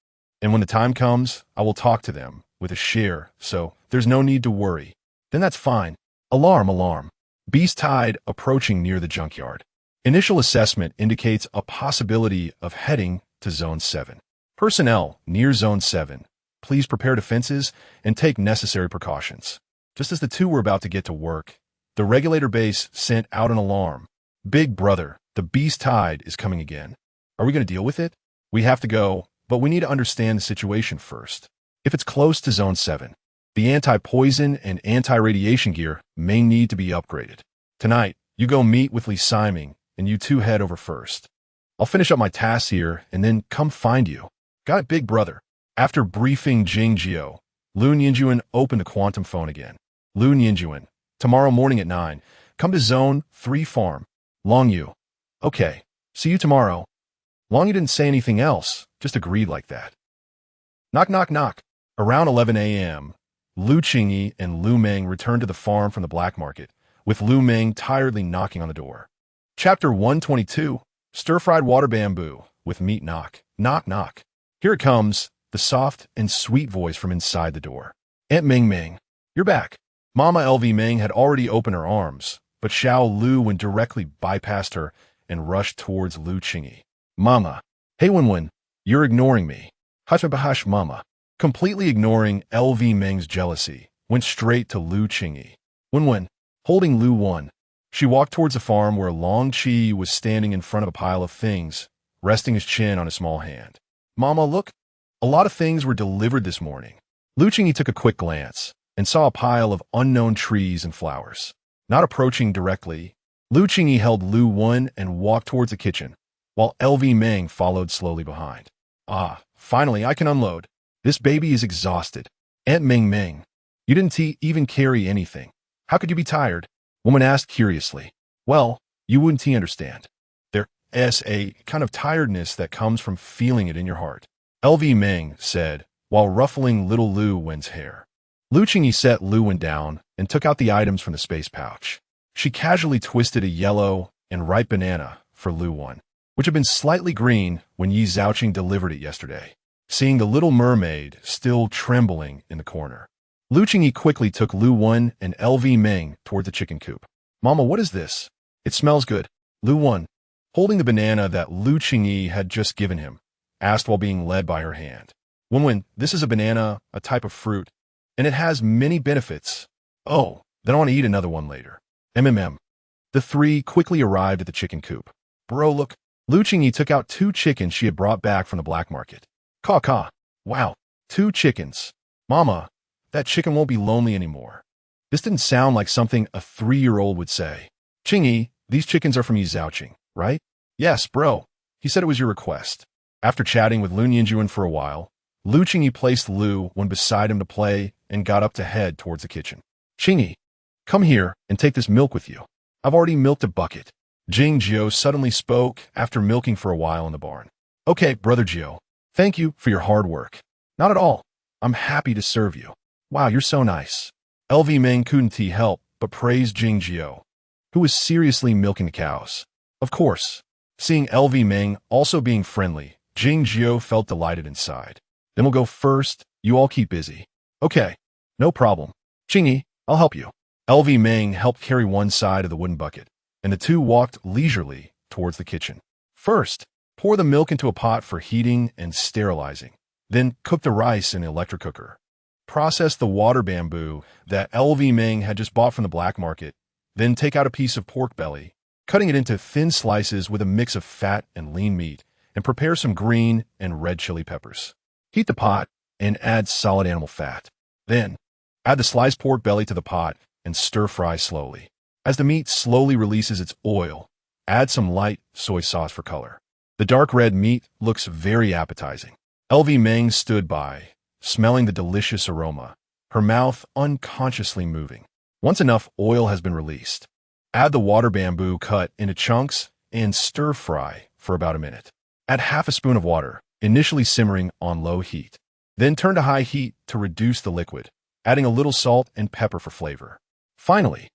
S1: And when the time comes, I will talk to them with a share, so there's no need to worry. Then that's fine. Alarm, alarm. Beast tide approaching near the junkyard. Initial assessment indicates a possibility of heading to Zone 7. Personnel near Zone 7, please prepare defenses and take necessary precautions. Just as the two were about to get to work, the regulator base sent out an alarm. Big brother, the beast tide is coming again. Are we going to deal with it? We have to go, but we need to understand the situation first. If it's close to Zone 7, the anti-poison and anti-radiation gear may need to be upgraded. Tonight, you go meet with Li Siming, and you two head over first. I'll finish up my tasks here and then come find you. Got it, big brother. After briefing Jingjiu, Lu Nianjuan opened the quantum phone again. Lu Nianjuan, tomorrow morning at 9, come to Zone 3 farm. Longyu. Okay, see you tomorrow. Longyu didn't say anything else, just agreed like that. Knock, knock, knock. Around 11 a.m., Qingyi and Lu Meng returned to the farm from the black market, with Lu Meng tiredly knocking on the door. Chapter 122, Stir-Fried Water Bamboo, with meat knock. Knock, knock. Here it comes, the soft and sweet voice from inside the door. Aunt Ming Ming, you're back. Mama LV Ming had already opened her arms, but Xiao Lu went directly bypassed her and rushed towards Qingyi. Mama. Hey Wenwen, you're ignoring me. Hush, hush, mama. Completely ignoring LV Ming's jealousy, went straight to Qingyi. Wenwen, holding Lu Wan, she walked towards the farm where Long Qi was standing in front of a pile of things, resting his chin on a small hand. Mama, look. A lot of things were delivered this morning. Qingyi took a quick glance and saw a pile of unknown trees and flowers. Not approaching directly, Qingyi held Lu Wan and walked towards the kitchen, while LV Meng followed slowly behind. Finally I can unload. This baby is exhausted. Aunt Ming Ming, you didn't even carry anything. How could you be tired? Woman asked curiously. Well, you wouldn't understand. There's a kind of tiredness that comes from feeling it in your heart, LV Ming said, while ruffling little Lu Wen's hair. Qingyi set Lu Wen down and took out the items from the space pouch. She casually twisted a yellow and ripe banana for Lu Wen, which had been slightly green when Yi Zhaoqing delivered it yesterday, seeing the little mermaid still trembling in the corner. Qingyi quickly took Lu Wen and LV Ming toward the chicken coop. Mama, what is this? It smells good. Lu Wen, holding the banana that Qingyi had just given him, asked while being led by her hand. Wenwen, this is a banana, a type of fruit, and it has many benefits. Oh, then I want to eat another one later. The three quickly arrived at the chicken coop. Bro, look. Lu Qingyi took out 2 chickens she had brought back from the black market. Caw. Wow, 2 chickens. Mama, that chicken won't be lonely anymore. This didn't sound like something a 3-year-old would say. Qingyi, these chickens are from Yi Zhaoqing, right? Yes, bro. He said it was your request. After chatting with Lu Ninjuan for a while, Lu Qingyi placed Lu one beside him to play and got up to head towards the kitchen. Qingyi, come here and take this milk with you. I've already milked a bucket. Jing Jiao suddenly spoke after milking for a while in the barn. Okay, brother Jiao. Thank you for your hard work. Not at all. I'm happy to serve you. Wow, you're so nice. LV Meng couldn't help but praise Jing Jiao, who was seriously milking the cows. Of course, seeing LV Meng also being friendly, Jing Jiao felt delighted inside. Then we'll go first. You all keep busy. Okay, no problem. Qingyi, I'll help you. LV Meng helped carry one side of the wooden bucket, and the two walked leisurely towards the kitchen. First, pour the milk into a pot for heating and sterilizing. Then cook the rice in an electric cooker. Process the water bamboo that LV Meng had just bought from the black market. Then take out a piece of pork belly, cutting it into thin slices with a mix of fat and lean meat, and prepare some green and red chili peppers. Heat the pot and add solid animal fat. Then, add the sliced pork belly to the pot and stir-fry slowly. As the meat slowly releases its oil, add some light soy sauce for color. The dark red meat looks very appetizing. LV Meng stood by, smelling the delicious aroma, her mouth unconsciously moving. Once enough oil has been released, add the water bamboo cut into chunks and stir-fry for about a minute. Add half a spoon of water, initially simmering on low heat. Then turn to high heat to reduce the liquid, adding a little salt and pepper for flavor. Finally,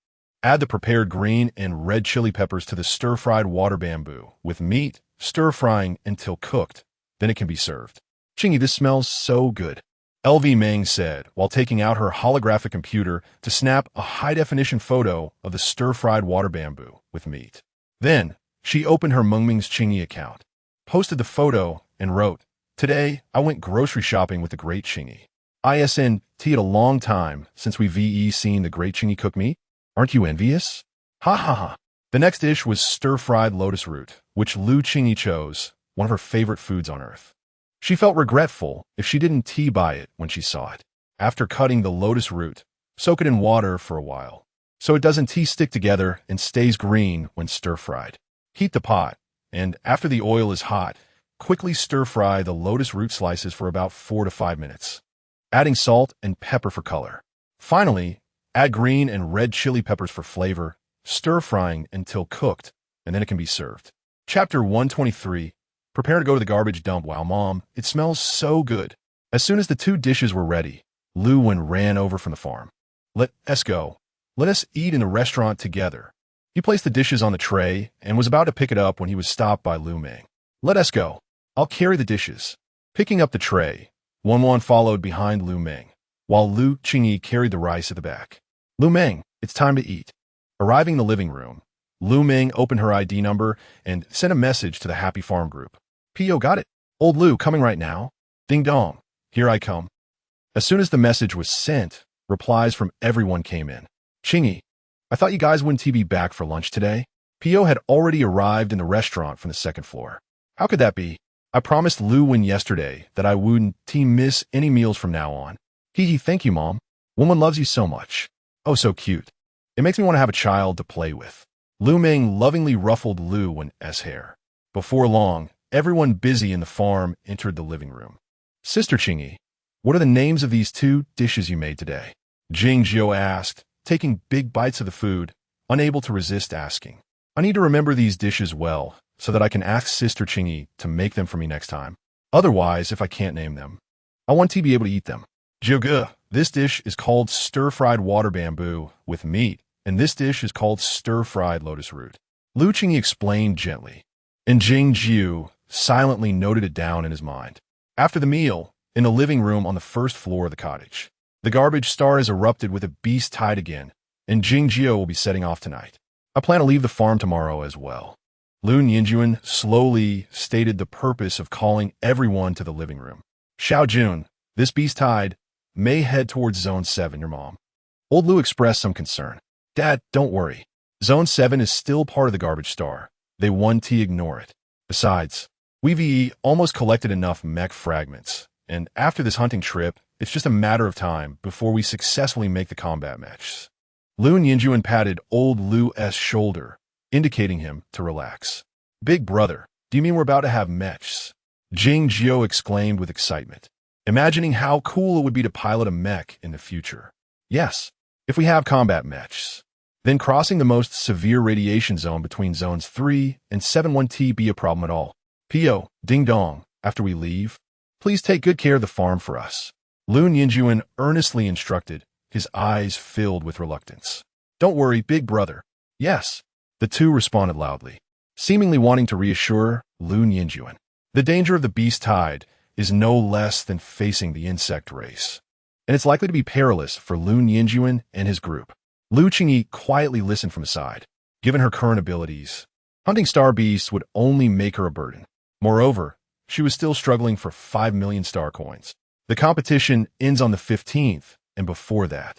S1: add the prepared green and red chili peppers to the stir-fried water bamboo with meat, stir-frying until cooked. Then it can be served. Qingyi, this smells so good, LV Meng said while taking out her holographic computer to snap a high-definition photo of the stir-fried water bamboo with meat. Then, she opened her Mengming's Qingyi account, posted the photo, and wrote, "Today, I went grocery shopping with the great Qingyi. ISNT, a long time since we've seen the great Qingyi cook meat. Aren't you envious? Ha ha ha." The next dish was stir-fried lotus root, which Lu Qingyi chose, one of her favorite foods on earth. She felt regretful if she didn't buy it when she saw it. After cutting the lotus root, soak it in water for a while, so it doesn't stick together and stays green when stir-fried. Heat the pot, and after the oil is hot, quickly stir-fry the lotus root slices for about 4 to 5 minutes, adding salt and pepper for color. Finally, add green and red chili peppers for flavor, stir-frying until cooked, and then it can be served. Chapter 123. Prepare to go to the garbage dump. Wow, Mom, it smells so good. As soon as the 2 dishes were ready, Lu Wen ran over from the farm. Let us go. Let us eat in the restaurant together. He placed the dishes on the tray and was about to pick it up when he was stopped by Lu Meng. Let us go. I'll carry the dishes. Picking up the tray, Wan followed behind Lu Meng, while Lu Qingyi carried the rice at the back. Lu Meng, it's time to eat. Arriving in the living room, Lu Meng opened her ID number and sent a message to the Happy Farm group. P.O. got it. Old Lu coming right now. Ding dong. Here I come. As soon as the message was sent, replies from everyone came in. Qingyi, I thought you guys wouldn't be back for lunch today. P.O. had already arrived in the restaurant from the 2nd floor. How could that be? I promised Lu Wen yesterday that I wouldn't miss any meals from now on. Thank you, Mom. Woman loves you so much. Oh, so cute. It makes me want to have a child to play with. Lu Meng lovingly ruffled Lu Wen's hair. Before long, everyone busy in the farm entered the living room. Sister Qingyi, what are the names of these 2 dishes you made today? Jing Jiao asked, taking big bites of the food, unable to resist asking. I need to remember these dishes well, so that I can ask Sister Qingyi to make them for me next time. Otherwise, if I can't name them, I want to be able to eat them. Jiao, this dish is called stir-fried water bamboo with meat, and this dish is called stir-fried lotus root. Lu Qingyi explained gently, and Jing Jiao silently noted it down in his mind. After the meal, in the living room on the 1st floor of the cottage, the garbage star is erupted with a beast tide again, and Jing Jiao will be setting off tonight. I plan to leave the farm tomorrow as well. Lu Ninjuan slowly stated the purpose of calling everyone to the living room. Xiao Jun, this beast tide may head towards Zone 7, your mom. Old Lu expressed some concern. Dad, don't worry. Zone 7 is still part of the garbage star. They want to ignore it. Besides, we've almost collected enough mech fragments, and after this hunting trip, it's just a matter of time before we successfully make the combat matches. Lu Yinjuan patted old Lu's shoulder, indicating him to relax. Big brother, do you mean we're about to have mechs? Jing Jiao exclaimed with excitement, imagining how cool it would be to pilot a mech in the future. Yes, if we have combat mechs. Then crossing the most severe radiation zone between zones 3 and 7 won't be a problem at all. P.O. Ding dong, after we leave, please take good care of the farm for us. Lu Yinjuan earnestly instructed, his eyes filled with reluctance. Don't worry, big brother. Yes, the two responded loudly, seemingly wanting to reassure Lu Yinjuan. The danger of the beast tide is no less than facing the insect race, and it's likely to be perilous for Lu Yinjuan and his group. Lu Qingyi quietly listened from aside. Given her current abilities, hunting star beasts would only make her a burden. Moreover, she was still struggling for 5 million star coins. The competition ends on the 15th, and before that,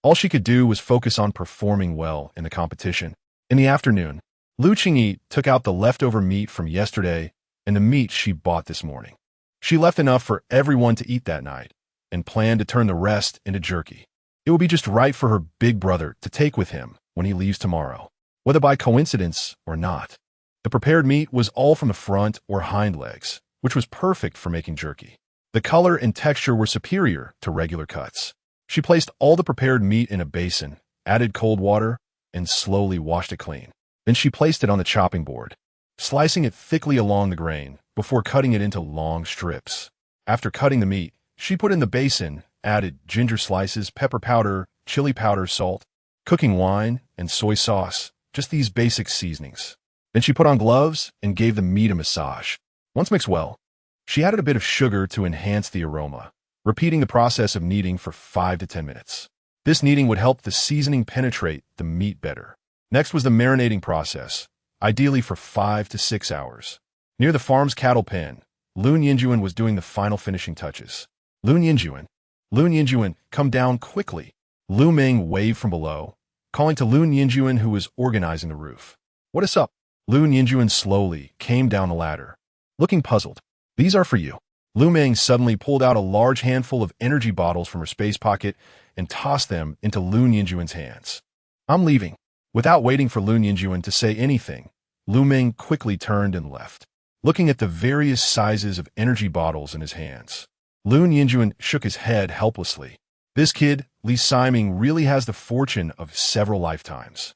S1: all she could do was focus on performing well in the competition. In the afternoon, Lu Qingyi took out the leftover meat from yesterday and the meat she bought this morning. She left enough for everyone to eat that night and planned to turn the rest into jerky. It would be just right for her big brother to take with him when he leaves tomorrow, whether by coincidence or not. The prepared meat was all from the front or hind legs, which was perfect for making jerky. The color and texture were superior to regular cuts. She placed all the prepared meat in a basin, added cold water, and slowly washed it clean. Then she placed it on the chopping board, slicing it thickly along the grain before cutting it into long strips. After cutting the meat, she put in the basin, added ginger slices, pepper powder, chili powder, salt, cooking wine, and soy sauce, just these basic seasonings. Then she put on gloves and gave the meat a massage. Once mixed well, she added a bit of sugar to enhance the aroma, repeating the process of kneading for 5 to 10 minutes. This kneading would help the seasoning penetrate the meat better. Next was the marinating process, ideally for 5 to 6 hours. Near the farm's cattle pen, Lu Yinjuan was doing the final finishing touches. Lu Yinjuan, come down quickly. Lu Meng waved from below, calling to Lu Yinjuan, who was organizing the roof. What is up? Lu Yinjuan slowly came down the ladder, looking puzzled. These are for you. Lu Meng suddenly pulled out a large handful of energy bottles from her space pocket and tossed them into Lu Yinjuan's hands. I'm leaving. Without waiting for Lu Yinjuan to say anything, Lu Meng quickly turned and left, looking at the various sizes of energy bottles in his hands. Lu Yinjuan shook his head helplessly. This kid, Li Siming, really has the fortune of several lifetimes.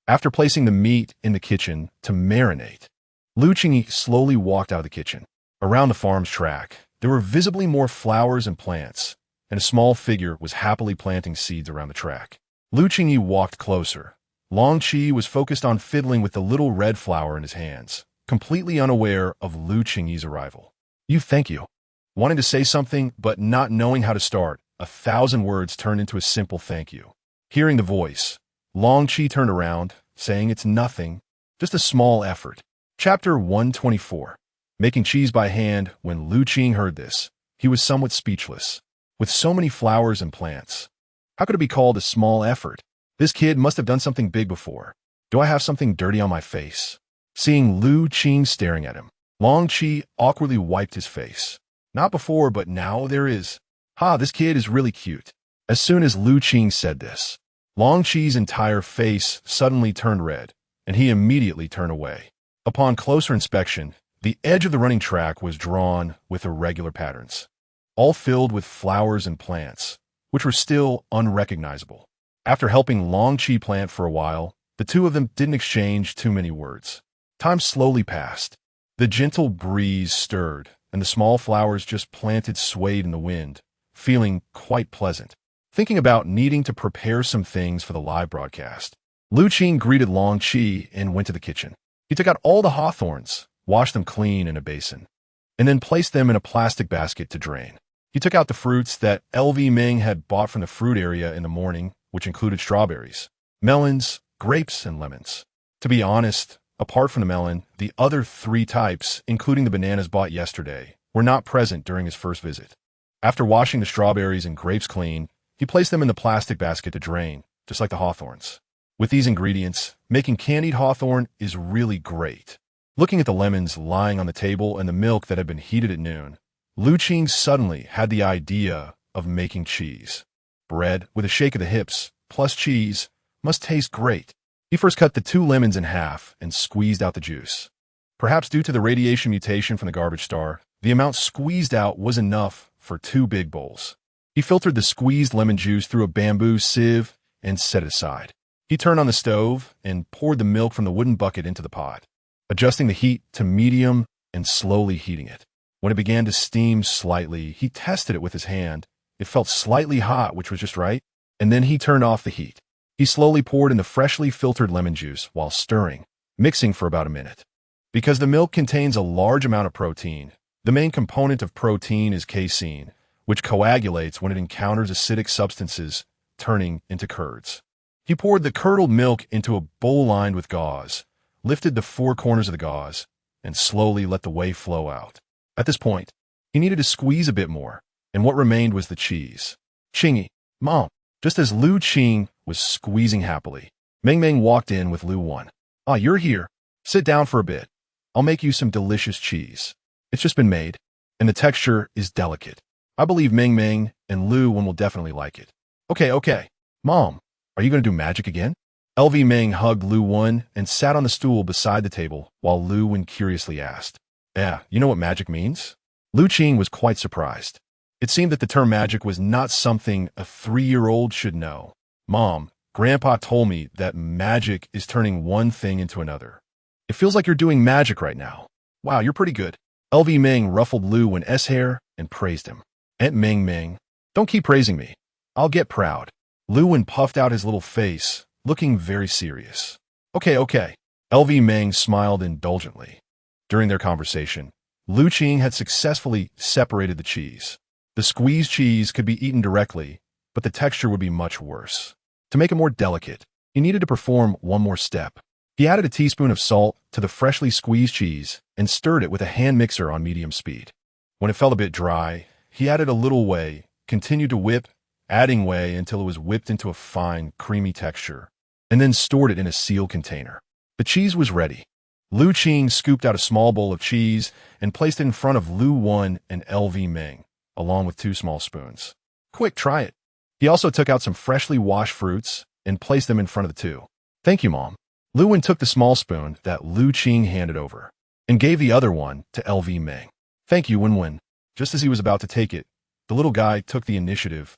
S1: After placing the meat in the kitchen to marinate, Lu Qingyi slowly walked out of the kitchen. Around the farm's track, there were visibly more flowers and plants, and a small figure was happily planting seeds around the track. Lu Qingyi walked closer. Long Qi was focused on fiddling with the little red flower in his hands, completely unaware of Lu Qingyi's arrival. Thank you. Wanting to say something, but not knowing how to start, 1,000 words turned into a simple thank you. Hearing the voice, Long Qi turned around, saying it's nothing, just a small effort. Chapter 124. Making cheese by hand. When Lu Qing heard this, he was somewhat speechless. With so many flowers and plants, how could it be called a small effort? This kid must have done something big before. Do I have something dirty on my face? Seeing Lu Qing staring at him, Long Qi awkwardly wiped his face. Not before, but now there is. This kid is really cute. As soon as Lu Qing said this, Long Qi's entire face suddenly turned red, and he immediately turned away. Upon closer inspection, the edge of the running track was drawn with irregular patterns, all filled with flowers and plants, which were still unrecognizable. After helping Long Qi plant for a while, the two of them didn't exchange too many words. Time slowly passed. The gentle breeze stirred, and the small flowers just planted swayed in the wind, feeling quite pleasant. Thinking about needing to prepare some things for the live broadcast, Lu Qing greeted Long Qi and went to the kitchen. He took out all the hawthorns, washed them clean in a basin, and then placed them in a plastic basket to drain. He took out the fruits that LV Ming had bought from the fruit area in the morning, which included strawberries, melons, grapes, and lemons. To be honest, apart from the melon, the other 3 types, including the bananas bought yesterday, were not present during his first visit. After washing the strawberries and grapes clean, he placed them in the plastic basket to drain, just like the hawthorns. With these ingredients, making candied hawthorn is really great. Looking at the lemons lying on the table and the milk that had been heated at noon, Lu Qing suddenly had the idea of making cheese. Bread with a shake of the hips, plus cheese, must taste great. He first cut the 2 lemons in half and squeezed out the juice. Perhaps due to the radiation mutation from the garbage star, the amount squeezed out was enough for 2 big bowls. He filtered the squeezed lemon juice through a bamboo sieve and set it aside. He turned on the stove and poured the milk from the wooden bucket into the pot, adjusting the heat to medium and slowly heating it. When it began to steam slightly, he tested it with his hand. It felt slightly hot, which was just right, and then he turned off the heat. He slowly poured in the freshly filtered lemon juice while stirring, mixing for about a minute. Because the milk contains a large amount of protein, the main component of protein is casein, which coagulates when it encounters acidic substances, turning into curds. He poured the curdled milk into a bowl lined with gauze, lifted the 4 corners of the gauze, and slowly let the whey flow out. At this point, he needed to squeeze a bit more, and what remained was the cheese. Qingyi, Mom. Just as Lu Qing was squeezing happily, Meng Meng walked in with Lu Wan. Ah, you're here. Sit down for a bit. I'll make you some delicious cheese. It's just been made, and the texture is delicate. I believe Meng Meng and Lu Wan will definitely like it. Okay. Mom, are you going to do magic again? LV Meng hugged Lu Wan and sat on the stool beside the table while Lu Wan curiously asked, Yeah, you know what magic means? Lu Qing was quite surprised. It seemed that the term magic was not something a 3-year-old should know. Mom, Grandpa told me that magic is turning one thing into another. It feels like you're doing magic right now. Wow, you're pretty good. LV Meng ruffled Lu Wan's hair and praised him. Aunt Meng Meng, don't keep praising me. I'll get proud. Lu Wan puffed out his little face, looking very serious. Okay. LV Meng smiled indulgently. During their conversation, Lu Qing had successfully separated the cheese. The squeezed cheese could be eaten directly, but the texture would be much worse. To make it more delicate, he needed to perform one more step. He added a teaspoon of salt to the freshly squeezed cheese and stirred it with a hand mixer on medium speed. When it felt a bit dry, he added a little whey, continued to whip, adding whey until it was whipped into a fine, creamy texture, and then stored it in a sealed container. The cheese was ready. Lu Qing scooped out a small bowl of cheese and placed it in front of Lu Wan and LV Meng, along with 2 small spoons. Quick, try it. He also took out some freshly washed fruits and placed them in front of the 2. Thank you, Mom. Lu Wan took the small spoon that Lu Qing handed over and gave the other one to LV Meng. Thank you, Wan. Just as he was about to take it, the little guy took the initiative,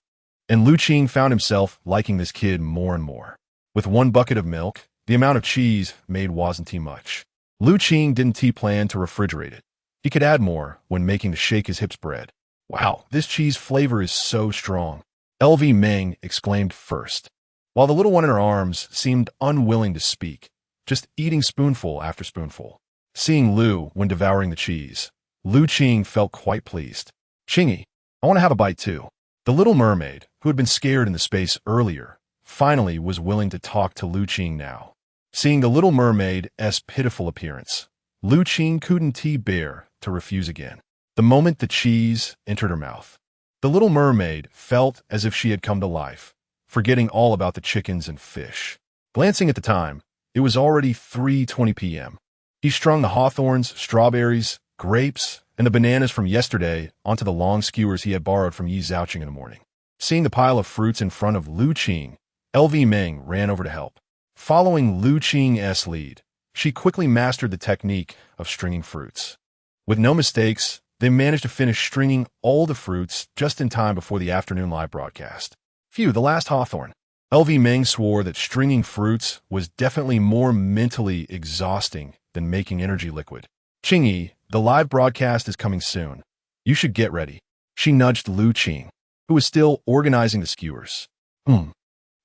S1: and Lu Qing found himself liking this kid more and more. With 1 bucket of milk, the amount of cheese made wasn't too much. Lu Qing didn't plan to refrigerate it. He could add more when making the shake his hips bread. Wow, this cheese flavor is so strong, LV Meng exclaimed first, while the little one in her arms seemed unwilling to speak, just eating spoonful after spoonful. Seeing Lu when devouring the cheese, Lu Qing felt quite pleased. Qingyi, I want to have a bite too. The little mermaid, who had been scared in the space earlier, finally was willing to talk to Lu Qing now. Seeing the little mermaid's pitiful appearance, Lu Qing couldn't bear to refuse again. The moment the cheese entered her mouth, the little mermaid felt as if she had come to life, forgetting all about the chickens and fish. Glancing at the time, it was already 3:20 p.m. He strung the hawthorns, strawberries, grapes, and the bananas from yesterday onto the long skewers he had borrowed from Yi Zhaoqing in the morning. Seeing the pile of fruits in front of Lu Qing, LV Meng ran over to help. Following Lu Qing's lead, she quickly mastered the technique of stringing fruits. With no mistakes, they managed to finish stringing all the fruits just in time before the afternoon live broadcast. Phew, the last hawthorn. LV Meng swore that stringing fruits was definitely more mentally exhausting than making energy liquid. Qingyi, the live broadcast is coming soon. You should get ready. She nudged Lu Qing, who was still organizing the skewers.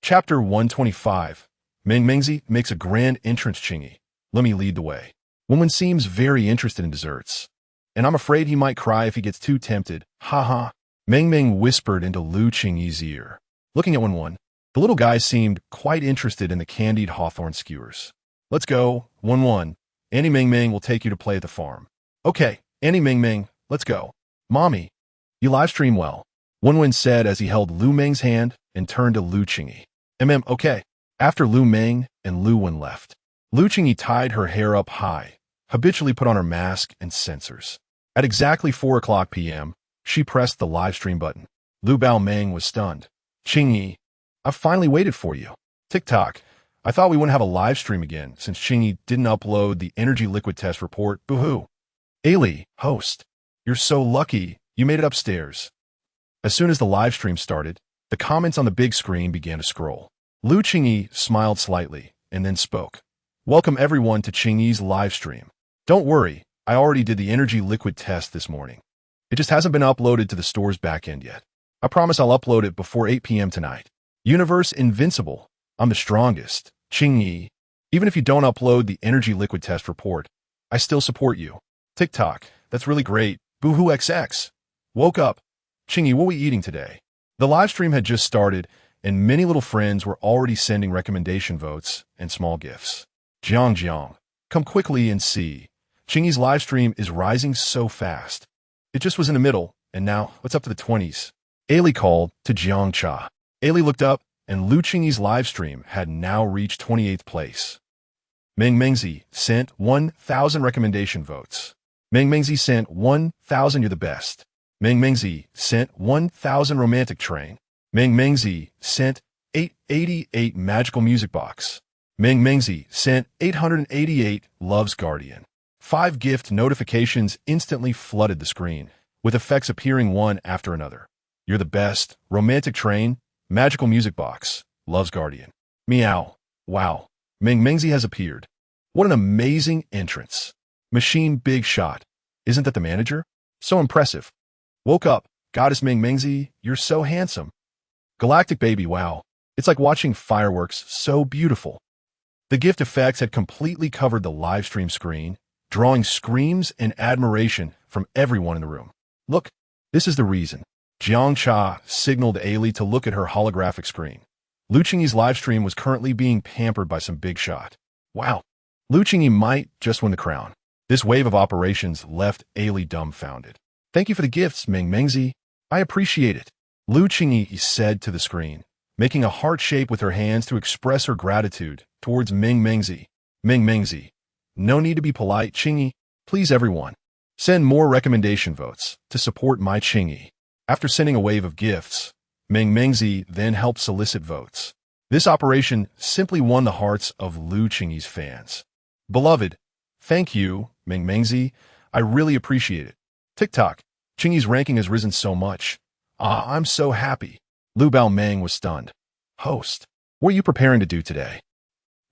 S1: Chapter 125. Meng Mengzi makes a grand entrance. Qingyi, let me lead the way. Woman seems very interested in desserts, and I'm afraid he might cry if he gets too tempted. Ha. Meng Meng whispered into Lu Qingyi's ear. Looking at Wan, the little guy seemed quite interested in the candied hawthorn skewers. Let's go, Wan. Auntie Meng Meng will take you to play at the farm. Okay, Auntie Meng Meng, let's go. Mommy, you live stream well, Wan said as he held Lu Meng's hand and turned to Lu Qingyi. Okay, After Lu Meng and Lu Wen left, Lu Qingyi tied her hair up high, habitually put on her mask and sensors. At exactly 4 p.m., she pressed the live stream button. Lu Baomeng was stunned. Qingyi, I've finally waited for you. TikTok, I thought we wouldn't have a live stream again since Qingyi didn't upload the energy liquid test report. Boo-hoo. Ailey, host, you're so lucky you made it upstairs. As soon as the live stream started, the comments on the big screen began to scroll. Lu Qingyi smiled slightly and then spoke. Welcome everyone to Qingyi's live stream. Don't worry, I already did the energy liquid test this morning. It just hasn't been uploaded to the store's backend yet. I promise I'll upload it before 8 p.m. tonight. Universe invincible. I'm the strongest. Qingyi. Even if you don't upload the energy liquid test report, I still support you. TikTok. That's really great. Boohoo XX. Woke up. Qingyi, what are we eating today? The live stream had just started, and many little friends were already sending recommendation votes and small gifts. Jiang, come quickly and see. Qingyi's live stream is rising so fast. It just was in the middle, and now it's up to the 20s. Ailey called to Jiang Cha. Ailey looked up, and Lu Qingyi's live stream had now reached 28th place. Meng Mengzi sent 1,000 recommendation votes. Meng Mengzi sent 1,000 you're the best. Meng Mengzi sent 1,000 romantic train. Meng Mengzi sent 888 magical music box. Meng Mengzi sent 888 loves guardian. 5 gift notifications instantly flooded the screen, with effects appearing one after another. You're the best, romantic train, magical music box, loves guardian. Meow. Wow. Meng Mengzi has appeared. What an amazing entrance. Machine big shot. Isn't that the manager? So impressive. Woke up. Goddess Meng Mengzi, you're so handsome. Galactic baby, wow. It's like watching fireworks, so beautiful. The gift effects had completely covered the live stream screen, drawing screams and admiration from everyone in the room. Look, this is the reason. Jiang Cha signaled Ailey to look at her holographic screen. Lu Qingyi's live stream was currently being pampered by some big shot. Wow. Lu Qingyi might just win the crown. This wave of operations left Ailey dumbfounded. Thank you for the gifts, Meng Mengzi. I appreciate it. Lu Qingyi said to the screen, making a heart shape with her hands to express her gratitude towards Meng Mengzi. Meng Mengzi. No need to be polite, Qingyi. Please, everyone. Send more recommendation votes to support my Qingyi. After sending a wave of gifts, Meng Mengzi then helped solicit votes. This operation simply won the hearts of Lu Qingyi's fans. Beloved, thank you, Meng Mengzi. I really appreciate it. TikTok. Qingyi's ranking has risen so much. I'm so happy. Lu Baomeng was stunned. Host, what are you preparing to do today?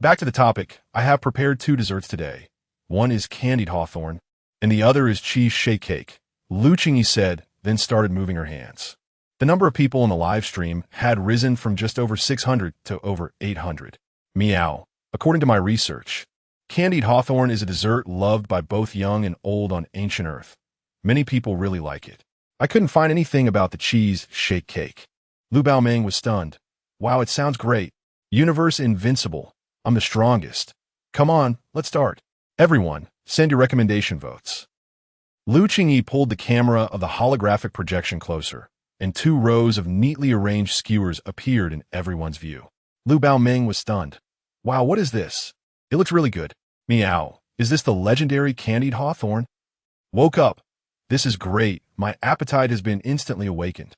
S1: Back to the topic, I have prepared 2 desserts today. One is candied hawthorn, and the other is cheese shake cake. Lu Qingyi said, then started moving her hands. The number of people in the live stream had risen from just over 600 to over 800. Meow. According to my research, candied hawthorn is a dessert loved by both young and old on ancient Earth. Many people really like it. I couldn't find anything about the cheese shake cake. Lu Baomeng was stunned. Wow, it sounds great. Universe invincible. I'm the strongest. Come on, let's start. Everyone, send your recommendation votes. Lu Qingyi pulled the camera of the holographic projection closer, and 2 rows of neatly arranged skewers appeared in everyone's view. Lu Baomeng was stunned. Wow, what is this? It looks really good. Meow. Is this the legendary candied hawthorn? Woke up. This is great. My appetite has been instantly awakened.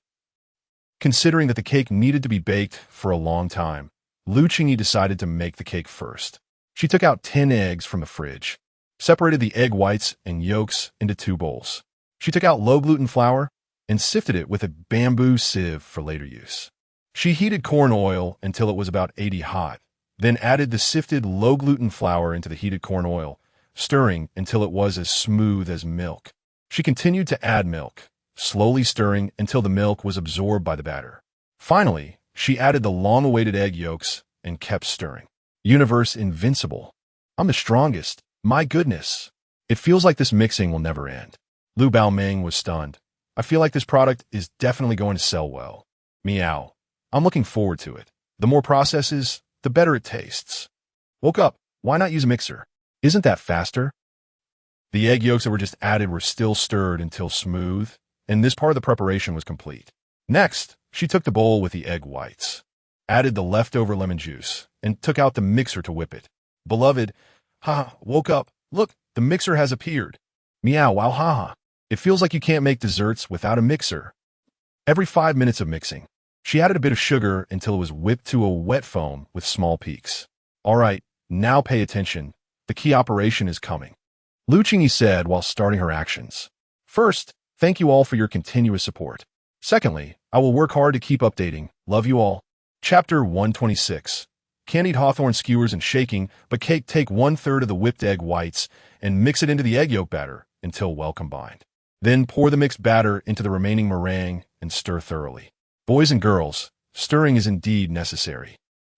S1: Considering that the cake needed to be baked for a long time, Lu Qingyi decided to make the cake first. She took out 10 eggs from the fridge, separated the egg whites and yolks into 2 bowls. She took out low-gluten flour and sifted it with a bamboo sieve for later use. She heated corn oil until it was about 80 hot, then added the sifted low-gluten flour into the heated corn oil, stirring until it was as smooth as milk. She continued to add milk, slowly stirring until the milk was absorbed by the batter. Finally, she added the long-awaited egg yolks and kept stirring. Universe invincible. I'm the strongest. My goodness. It feels like this mixing will never end. Lu Baomeng was stunned. I feel like this product is definitely going to sell well. Meow. I'm looking forward to it. The more processes, the better it tastes. Woke up. Why not use a mixer? Isn't that faster? The egg yolks that were just added were still stirred until smooth, and this part of the preparation was complete. Next, she took the bowl with the egg whites, added the leftover lemon juice, and took out the mixer to whip it. Beloved, haha, woke up. Look, the mixer has appeared. Meow, wow, haha. It feels like you can't make desserts without a mixer. Every 5 minutes of mixing, she added a bit of sugar until it was whipped to a wet foam with small peaks. All right, now pay attention. The key operation is coming. Qingyi said while starting her actions. First, thank you all for your continuous support. Secondly, I will work hard to keep updating. Love you all. Chapter 126. Candied hawthorn skewers and shaking, but cake. Take 1/3 of the whipped egg whites and mix it into the egg yolk batter until well combined. Then pour the mixed batter into the remaining meringue and stir thoroughly. Boys and girls, stirring is indeed necessary.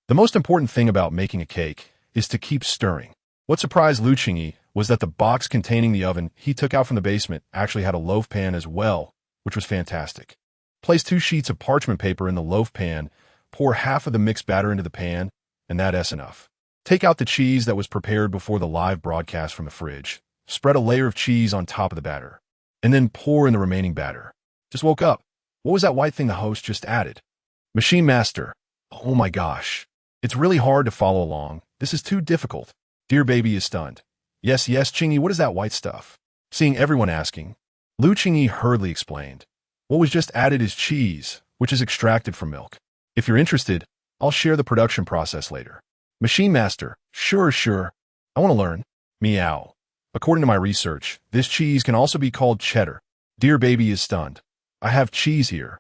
S1: The most important thing about making a cake is to keep stirring. What surprised Qingyi was that the box containing the oven he took out from the basement actually had a loaf pan as well, which was fantastic. Place 2 sheets of parchment paper in the loaf pan, pour half of the mixed batter into the pan, and that's enough. Take out the cheese that was prepared before the live broadcast from the fridge. Spread a layer of cheese on top of the batter, and then pour in the remaining batter. Just woke up. What was that white thing the host just added? Machine Master. Oh my gosh. It's really hard to follow along. This is too difficult. Dear baby is stunned. Yes, Qingyi, what is that white stuff? Seeing everyone asking, Qingyi hurriedly explained. What was just added is cheese, which is extracted from milk. If you're interested, I'll share the production process later. Machine Master. Sure. I want to learn. Meow. According to my research, this cheese can also be called cheddar. Dear baby is stunned. I have cheese here,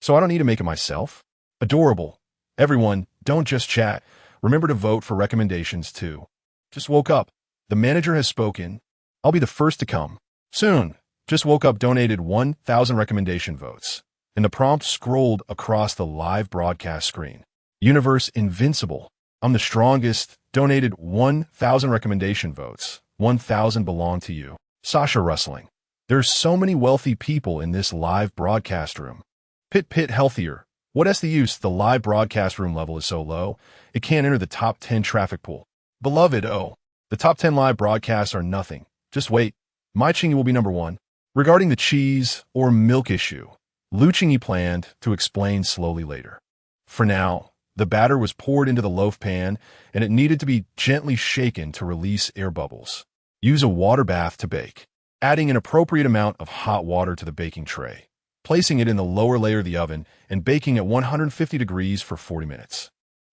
S1: so I don't need to make it myself. Adorable. Everyone, don't just chat. Remember to vote for recommendations too. Just woke up. The manager has spoken. I'll be the first to come. Soon. Just woke up donated 1,000 recommendation votes. And the prompt scrolled across the live broadcast screen. Universe Invincible. I'm the strongest. Donated 1,000 recommendation votes. 1,000 belong to you. Sasha rustling. There's so many wealthy people in this live broadcast room. Pit healthier. What's the use? The live broadcast room level is so low, it can't enter the top 10 traffic pool. Beloved, oh, the top 10 live broadcasts are nothing. Just wait. My Qingyi will be number 1. Regarding the cheese or milk issue, Qingyi planned to explain slowly later. For now, the batter was poured into the loaf pan, and it needed to be gently shaken to release air bubbles. Use a water bath to bake, adding an appropriate amount of hot water to the baking tray, placing it in the lower layer of the oven, and baking at 150 degrees for 40 minutes.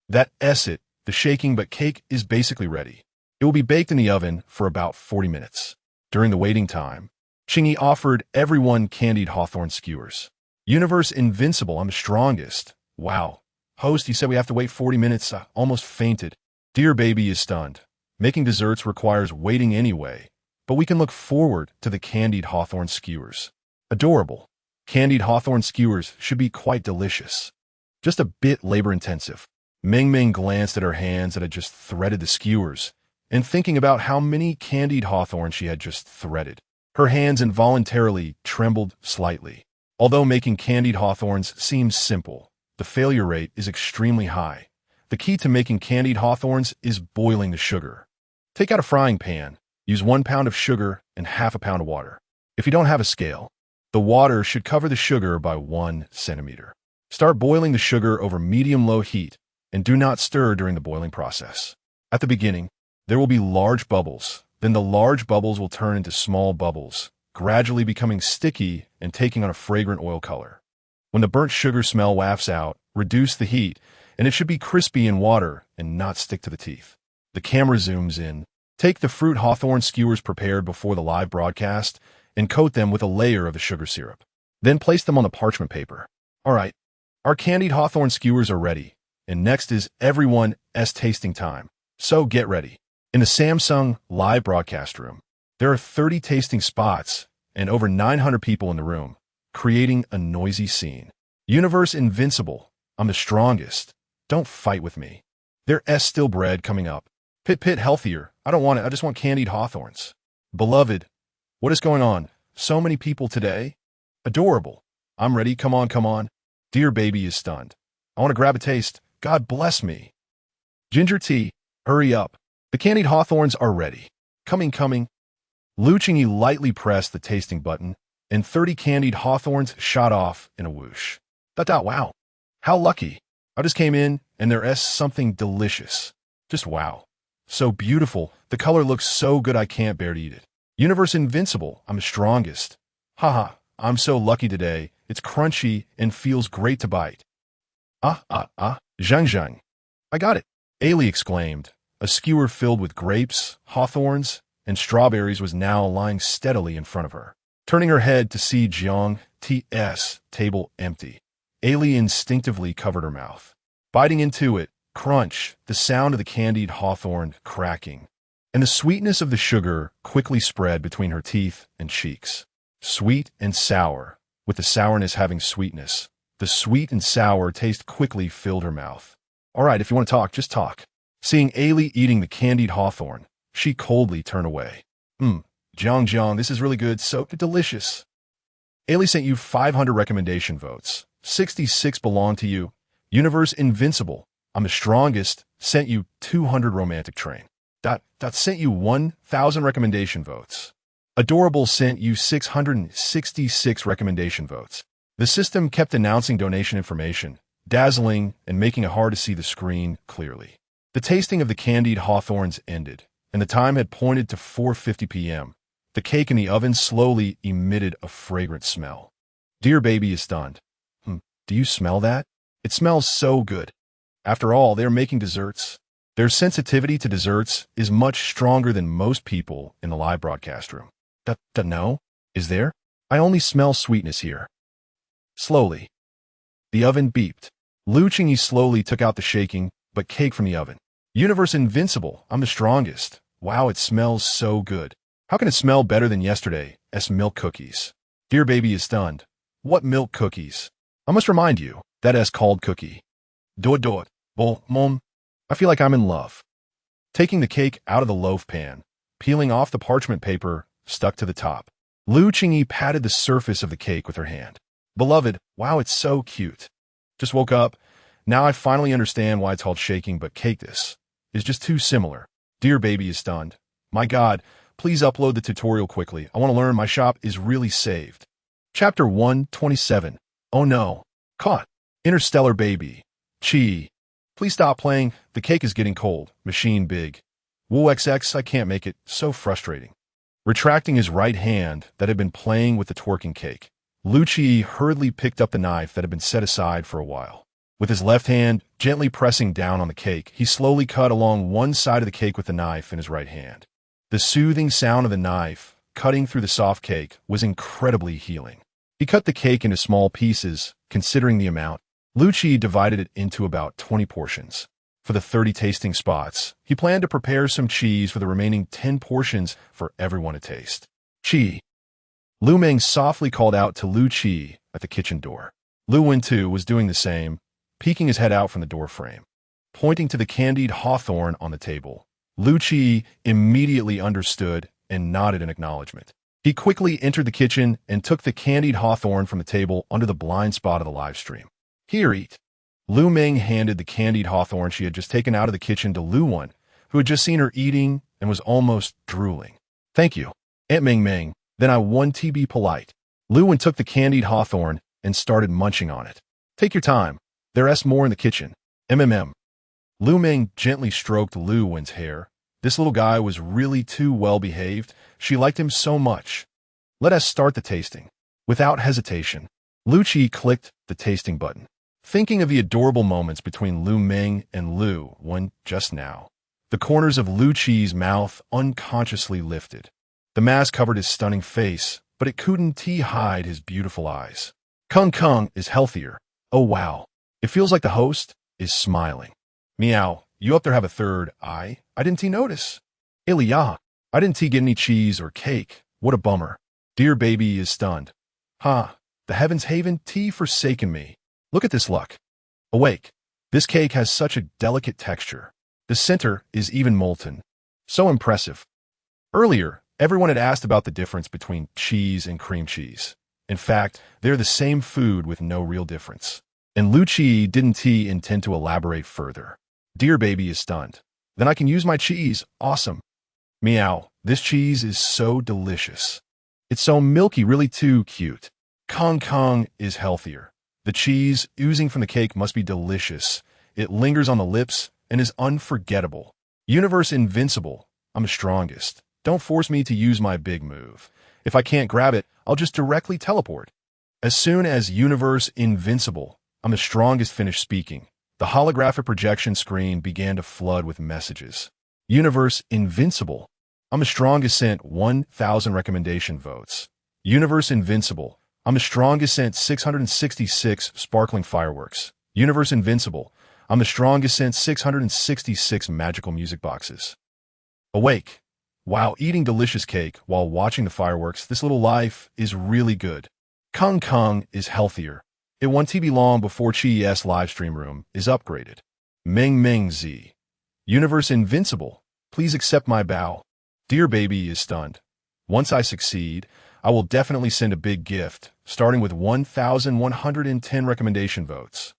S1: That's it, the shaking but cake is basically ready. It will be baked in the oven for about 40 minutes. During the waiting time, Qingyi offered everyone candied hawthorn skewers. Universe Invincible, I'm the strongest. Wow. Host, he said we have to wait 40 minutes. I almost fainted. Dear baby is stunned. Making desserts requires waiting anyway, but we can look forward to the candied hawthorn skewers. Adorable. Candied hawthorn skewers should be quite delicious. Just a bit labor-intensive. Ming glanced at her hands that had just threaded the skewers, and thinking about how many candied hawthorn she had just threaded. Her hands involuntarily trembled slightly. Although making candied hawthorns seems simple, the failure rate is extremely high. The key to making candied hawthorns is boiling the sugar. Take out a frying pan, use 1 pound of sugar and half a pound of water. If you don't have a scale, the water should cover the sugar by 1 centimeter. Start boiling the sugar over medium-low heat and do not stir during the boiling process. At the beginning, there will be large bubbles. Then the large bubbles will turn into small bubbles, gradually becoming sticky and taking on a fragrant oil color. When the burnt sugar smell wafts out, reduce the heat, and it should be crispy in water and not stick to the teeth. The camera zooms in. Take the fruit hawthorn skewers prepared before the live broadcast and coat them with a layer of the sugar syrup. Then place them on the parchment paper. All right, our candied hawthorn skewers are ready, and next is everyone's tasting time. So get ready. In the Samsung live broadcast room, there are 30 tasting spots and over 900 people in the room, creating a noisy scene. Universe Invincible, I'm the strongest. Don't fight with me. There's still bread coming up. Pit healthier. I don't want it. I just want candied hawthorns. Beloved, what is going on? So many people today? Adorable. I'm ready. Come on. Dear baby is stunned. I want to grab a taste. God bless me. Ginger tea. Hurry up. The candied hawthorns are ready. Coming. Qingyi lightly pressed the tasting button, and 30 candied hawthorns shot off in a whoosh. Wow. How lucky. I just came in, and there's something delicious. Just wow. So beautiful. The color looks so good I can't bear to eat it. Universe invincible. I'm the strongest. Haha, I'm so lucky today. It's crunchy and feels great to bite. Zhang zhang. I got it. Ailey exclaimed. A skewer filled with grapes, hawthorns, and strawberries was now lying steadily in front of her. Turning her head to see Jiang T's table empty, Ailey instinctively covered her mouth. Biting into it, crunch, the sound of the candied hawthorn cracking, and the sweetness of the sugar quickly spread between her teeth and cheeks. Sweet and sour, with the sourness having sweetness. The sweet and sour taste quickly filled her mouth. All right, if you want to talk, just talk. Seeing Ailey eating the candied hawthorn, she coldly turned away. Jiang, this is really good, so delicious. Ailey sent you 500 recommendation votes. 66 belong to you. Universe invincible. I'm the strongest. Sent you 200 romantic train. Sent you 1,000 recommendation votes. Adorable sent you 666 recommendation votes. The system kept announcing donation information, dazzling and making it hard to see the screen clearly. The tasting of the candied hawthorns ended, and the time had pointed to 4:50 p.m. The cake in the oven slowly emitted a fragrant smell. Dear baby is stunned. Do you smell that? It smells so good. After all, they're making desserts. Their sensitivity to desserts is much stronger than most people in the live broadcast room. No? Is there? I only smell sweetness here. Slowly. The oven beeped. Qingyi slowly took out the shaking, but cake from the oven. Universe invincible. I'm the strongest. Wow, it smells so good. How can it smell better than yesterday's milk cookies? Dear baby is stunned. What milk cookies? I must remind you, that is called cookie. Mom. I feel like I'm in love. Taking the cake out of the loaf pan, peeling off the parchment paper stuck to the top, Qingyi patted the surface of the cake with her hand. Beloved, wow, it's so cute. Just woke up. Now I finally understand why it's called shaking, but cake this is just too similar. Dear baby is stunned. My God, please upload the tutorial quickly. I want to learn. My shop is really saved. Chapter 127. Oh no. Caught. Interstellar baby. Chi. Please stop playing. The cake is getting cold. Machine big. Woo XX, I can't make it. So frustrating. Retracting his right hand that had been playing with the twerking cake, Qingyi hurriedly picked up the knife that had been set aside for a while. With his left hand gently pressing down on the cake, he slowly cut along one side of the cake with the knife in his right hand. The soothing sound of the knife cutting through the soft cake was incredibly healing. He cut the cake into small pieces, considering the amount. Qingyi divided it into about 20 portions. For the 30 tasting spots, he planned to prepare some cheese for the remaining 10 portions for everyone to taste. Chi. Lu Meng softly called out to Qingyi at the kitchen door. Lu Wen too was doing the same, peeking his head out from the door frame. Pointing to the candied hawthorn on the table, Qingyi immediately understood and nodded in acknowledgement. He quickly entered the kitchen and took the candied hawthorn from the table under the blind spot of the live stream. Here, eat. Lu Meng handed the candied hawthorn she had just taken out of the kitchen to Lu Wen, who had just seen her eating and was almost drooling. Thank you, Aunt Meng. Then I want to be polite. Lu Wen took the candied hawthorn and started munching on it. Take your time. There's more in the kitchen. Lu Meng gently stroked Lu Wen's hair. This little guy was really too well behaved. She liked him so much. Let us start the tasting. Without hesitation, Qingyi clicked the tasting button. Thinking of the adorable moments between Lu Meng and Lu Wen just now, the corners of Qingyi's mouth unconsciously lifted. The mask covered his stunning face, but it couldn't hide his beautiful eyes. Kung is healthier. Oh wow. It feels like the host is smiling. Meow, you up there have a third eye? I didn't notice. Ilya, I didn't get any cheese or cake. What a bummer. Dear baby is stunned. The heavens haven forsaken me. Look at this luck. Awake. This cake has such a delicate texture. The center is even molten. So impressive. Earlier, everyone had asked about the difference between cheese and cream cheese. In fact, they're the same food with no real difference. And Qingyi didn't intend to elaborate further. Dear baby is stunned. Then I can use my cheese. Awesome. Meow, this cheese is so delicious. It's so milky, really too cute. Kong is healthier. The cheese oozing from the cake must be delicious. It lingers on the lips and is unforgettable. Universe invincible. I'm the strongest. Don't force me to use my big move. If I can't grab it, I'll just directly teleport. As soon as Universe invincible, I'm the strongest finished speaking, the holographic projection screen began to flood with messages. Universe invincible. I'm the strongest sent 1,000 recommendation votes. Universe invincible. I'm the strongest sent 666 sparkling fireworks. Universe invincible. I'm the strongest sent 666 magical music boxes. Awake. Wow, eating delicious cake while watching the fireworks, this little life is really good. Kung Kung is healthier. It won TV long before Qingyi's livestream room is upgraded. Ming Ming Z. Universe invincible. Please accept my bow. Dear baby is stunned. Once I succeed, I will definitely send a big gift, starting with 1,110 recommendation votes.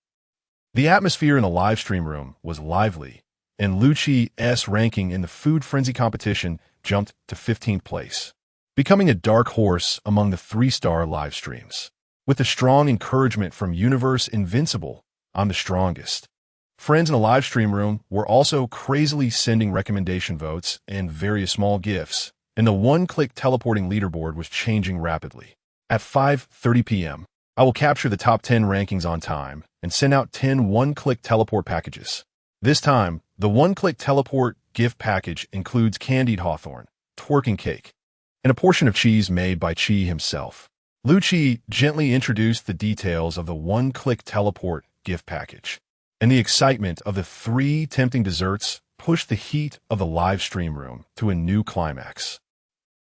S1: The atmosphere in the livestream room was lively, and Lu Qi's ranking in the food frenzy competition jumped to 15th place, becoming a dark horse among the 3-star live streams. With the strong encouragement from Universe Invincible, I'm the strongest. Friends in the live stream room were also crazily sending recommendation votes and various small gifts, and the one-click teleporting leaderboard was changing rapidly. At 5:30 p.m., I will capture the top 10 rankings on time and send out 10 one-click teleport packages. This time, the one-click teleport gift package includes candied hawthorn, twerking cake, and a portion of cheese made by Qi himself. Lu Qi gently introduced the details of the one-click teleport gift package, and the excitement of the 3 tempting desserts pushed the heat of the live stream room to a new climax.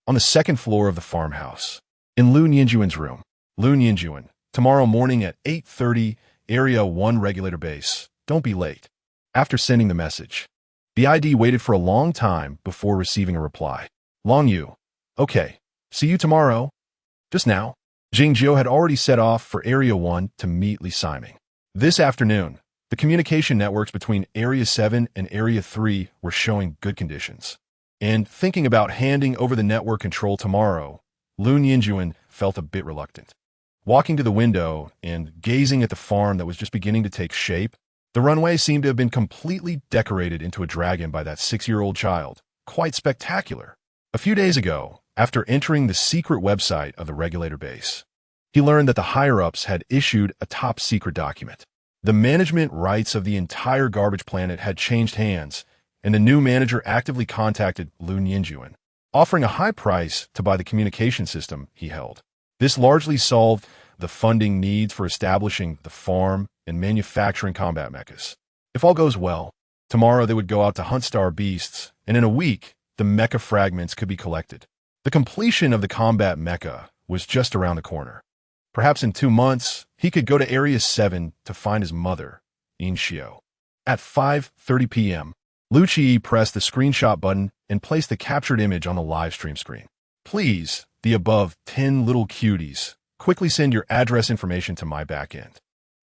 S1: On the 2nd floor of the farmhouse, in Lu Ninjuan's room, Lu Ninjuan, tomorrow morning at 8:30, Area 1 regulator base. Don't be late. After sending the message, the ID waited for a long time before receiving a reply. Long Yu. Okay. See you tomorrow. Just now, Jingjiu had already set off for Area 1 to meet Li Siming. This afternoon, the communication networks between Area 7 and Area 3 were showing good conditions. And thinking about handing over the network control tomorrow, Lu Ninjuan felt a bit reluctant. Walking to the window and gazing at the farm that was just beginning to take shape, the runway seemed to have been completely decorated into a dragon by that 6-year-old child. Quite spectacular. A few days ago, after entering the secret website of the regulator base, he learned that the higher-ups had issued a top-secret document. The management rights of the entire garbage planet had changed hands, and the new manager actively contacted Lu Ninjuan, offering a high price to buy the communication system he held. This largely solved the funding needs for establishing the farm and manufacturing combat mechas. If all goes well, tomorrow they would go out to hunt star beasts, and in a week, the mecha fragments could be collected. The completion of the combat mecha was just around the corner. Perhaps in 2 months, he could go to Area 7 to find his mother, Inxiao. At 5:30 p.m., Lu Qi pressed the screenshot button and placed the captured image on the live stream screen. Please, the above 10 little cuties, quickly send your address information to my backend.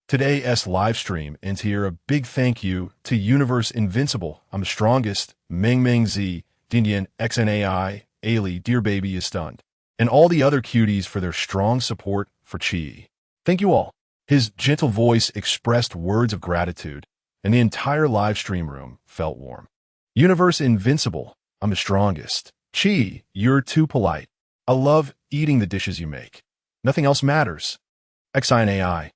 S1: Today's live stream ends here. A big thank you to Universe Invincible, I'm the strongest, Ming Ming Z, Dindian XNAI, Ailey, Dear Baby is stunned, and all the other cuties for their strong support for Qingyi. Thank you all. His gentle voice expressed words of gratitude, and the entire live stream room felt warm. Universe Invincible, I'm the strongest. Qingyi, you're too polite. I love eating the dishes you make. Nothing else matters. XNAI.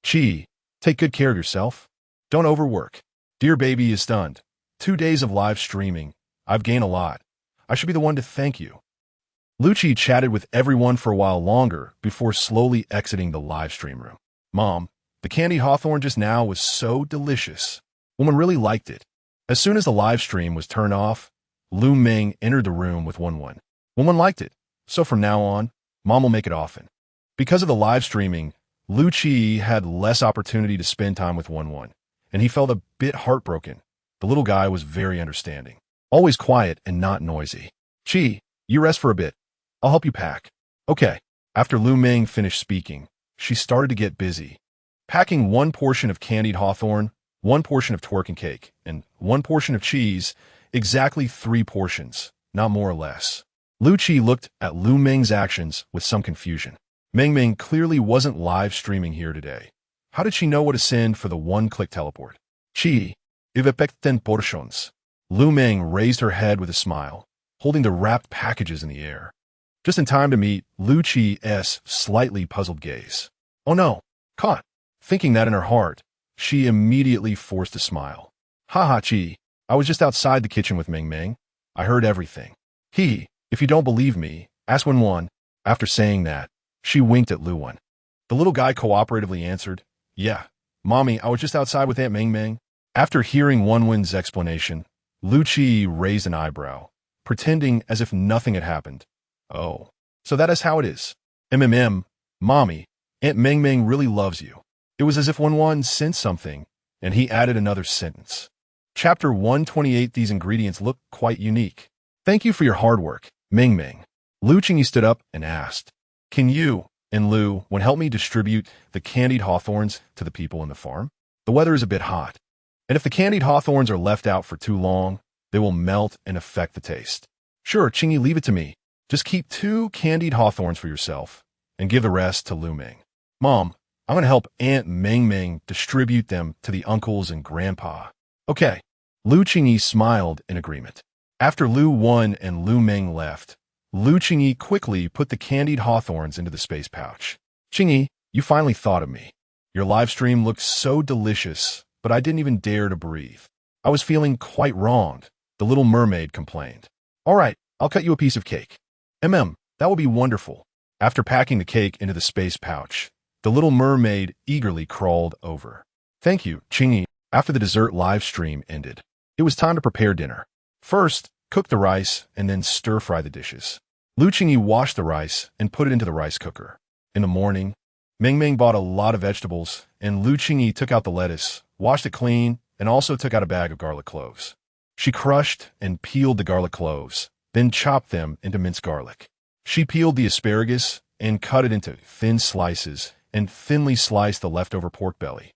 S1: Qingyi, take good care of yourself. Don't overwork. Dear Baby is stunned. 2 days of live streaming. I've gained a lot. I should be the one to thank you. Lu Qi chatted with everyone for a while longer before slowly exiting the live stream room. Mom, the candy hawthorn just now was so delicious. Woman really liked it. As soon as the live stream was turned off, Lu Ming entered the room with Woman. Woman liked it, so from now on, Mom will make it often. Because of the live streaming, Lu Qi had less opportunity to spend time with Woman, and he felt a bit heartbroken. The little guy was very understanding, always quiet and not noisy. Qi, you rest for a bit. I'll help you pack. Okay. After Lu Ming finished speaking, she started to get busy, packing 1 portion of candied hawthorn, 1 portion of twerking cake, and 1 portion of cheese, exactly 3 portions, not more or less. Lu Qi looked at Lu Ming's actions with some confusion. Ming Ming clearly wasn't live streaming here today, How did she know what to send for the one-click teleport? Chi, ivepekten portions. Lu Meng raised her head with a smile, holding the wrapped packages in the air. Just in time to meet Lu Chi's slightly puzzled gaze. Oh no, caught. Thinking that in her heart, she immediately forced a smile. Haha, Chi, I was just outside the kitchen with Meng Meng. I heard everything. If you don't believe me, ask Wen. After saying that, she winked at Lu Wen. The little guy cooperatively answered, Yeah, Mommy, I was just outside with Aunt Meng Meng. After hearing Wen's explanation, Lu Qi raised an eyebrow, pretending as if nothing had happened. Oh, so that is how it is. Mommy, Aunt Meng Meng really loves you. It was as if Wen sensed something, and he added another sentence. Chapter 128. These ingredients look quite unique. Thank you for your hard work, Meng Meng. Lu Qingyi stood up and asked, Can you and Lu help me distribute the candied hawthorns to the people in the farm? The weather is a bit hot, and if the candied hawthorns are left out for too long, they will melt and affect the taste. Sure, Qingyi, leave it to me. Just keep 2 candied hawthorns for yourself and give the rest to Lu Meng. Mom, I'm going to help Aunt Meng Meng distribute them to the uncles and grandpa. Okay. Lu Qingyi smiled in agreement. After Lu Wen and Lu Meng left, Lu Qingyi quickly put the candied hawthorns into the space pouch. Qingyi, you finally thought of me. Your live stream looked so delicious, but I didn't even dare to breathe. I was feeling quite wronged, the little mermaid complained. All right, I'll cut you a piece of cake. That will be wonderful. After packing the cake into the space pouch, the little mermaid eagerly crawled over. Thank you, Qingyi. After the dessert live stream ended, it was time to prepare dinner. First, cook the rice and then stir-fry the dishes. Lu Qingyi washed the rice and put it into the rice cooker. In the morning, Meng Meng bought a lot of vegetables, and Lu Qingyi took out the lettuce, washed it clean, and also took out a bag of garlic cloves. She crushed and peeled the garlic cloves, then chopped them into minced garlic. She peeled the asparagus and cut it into thin slices and thinly sliced the leftover pork belly.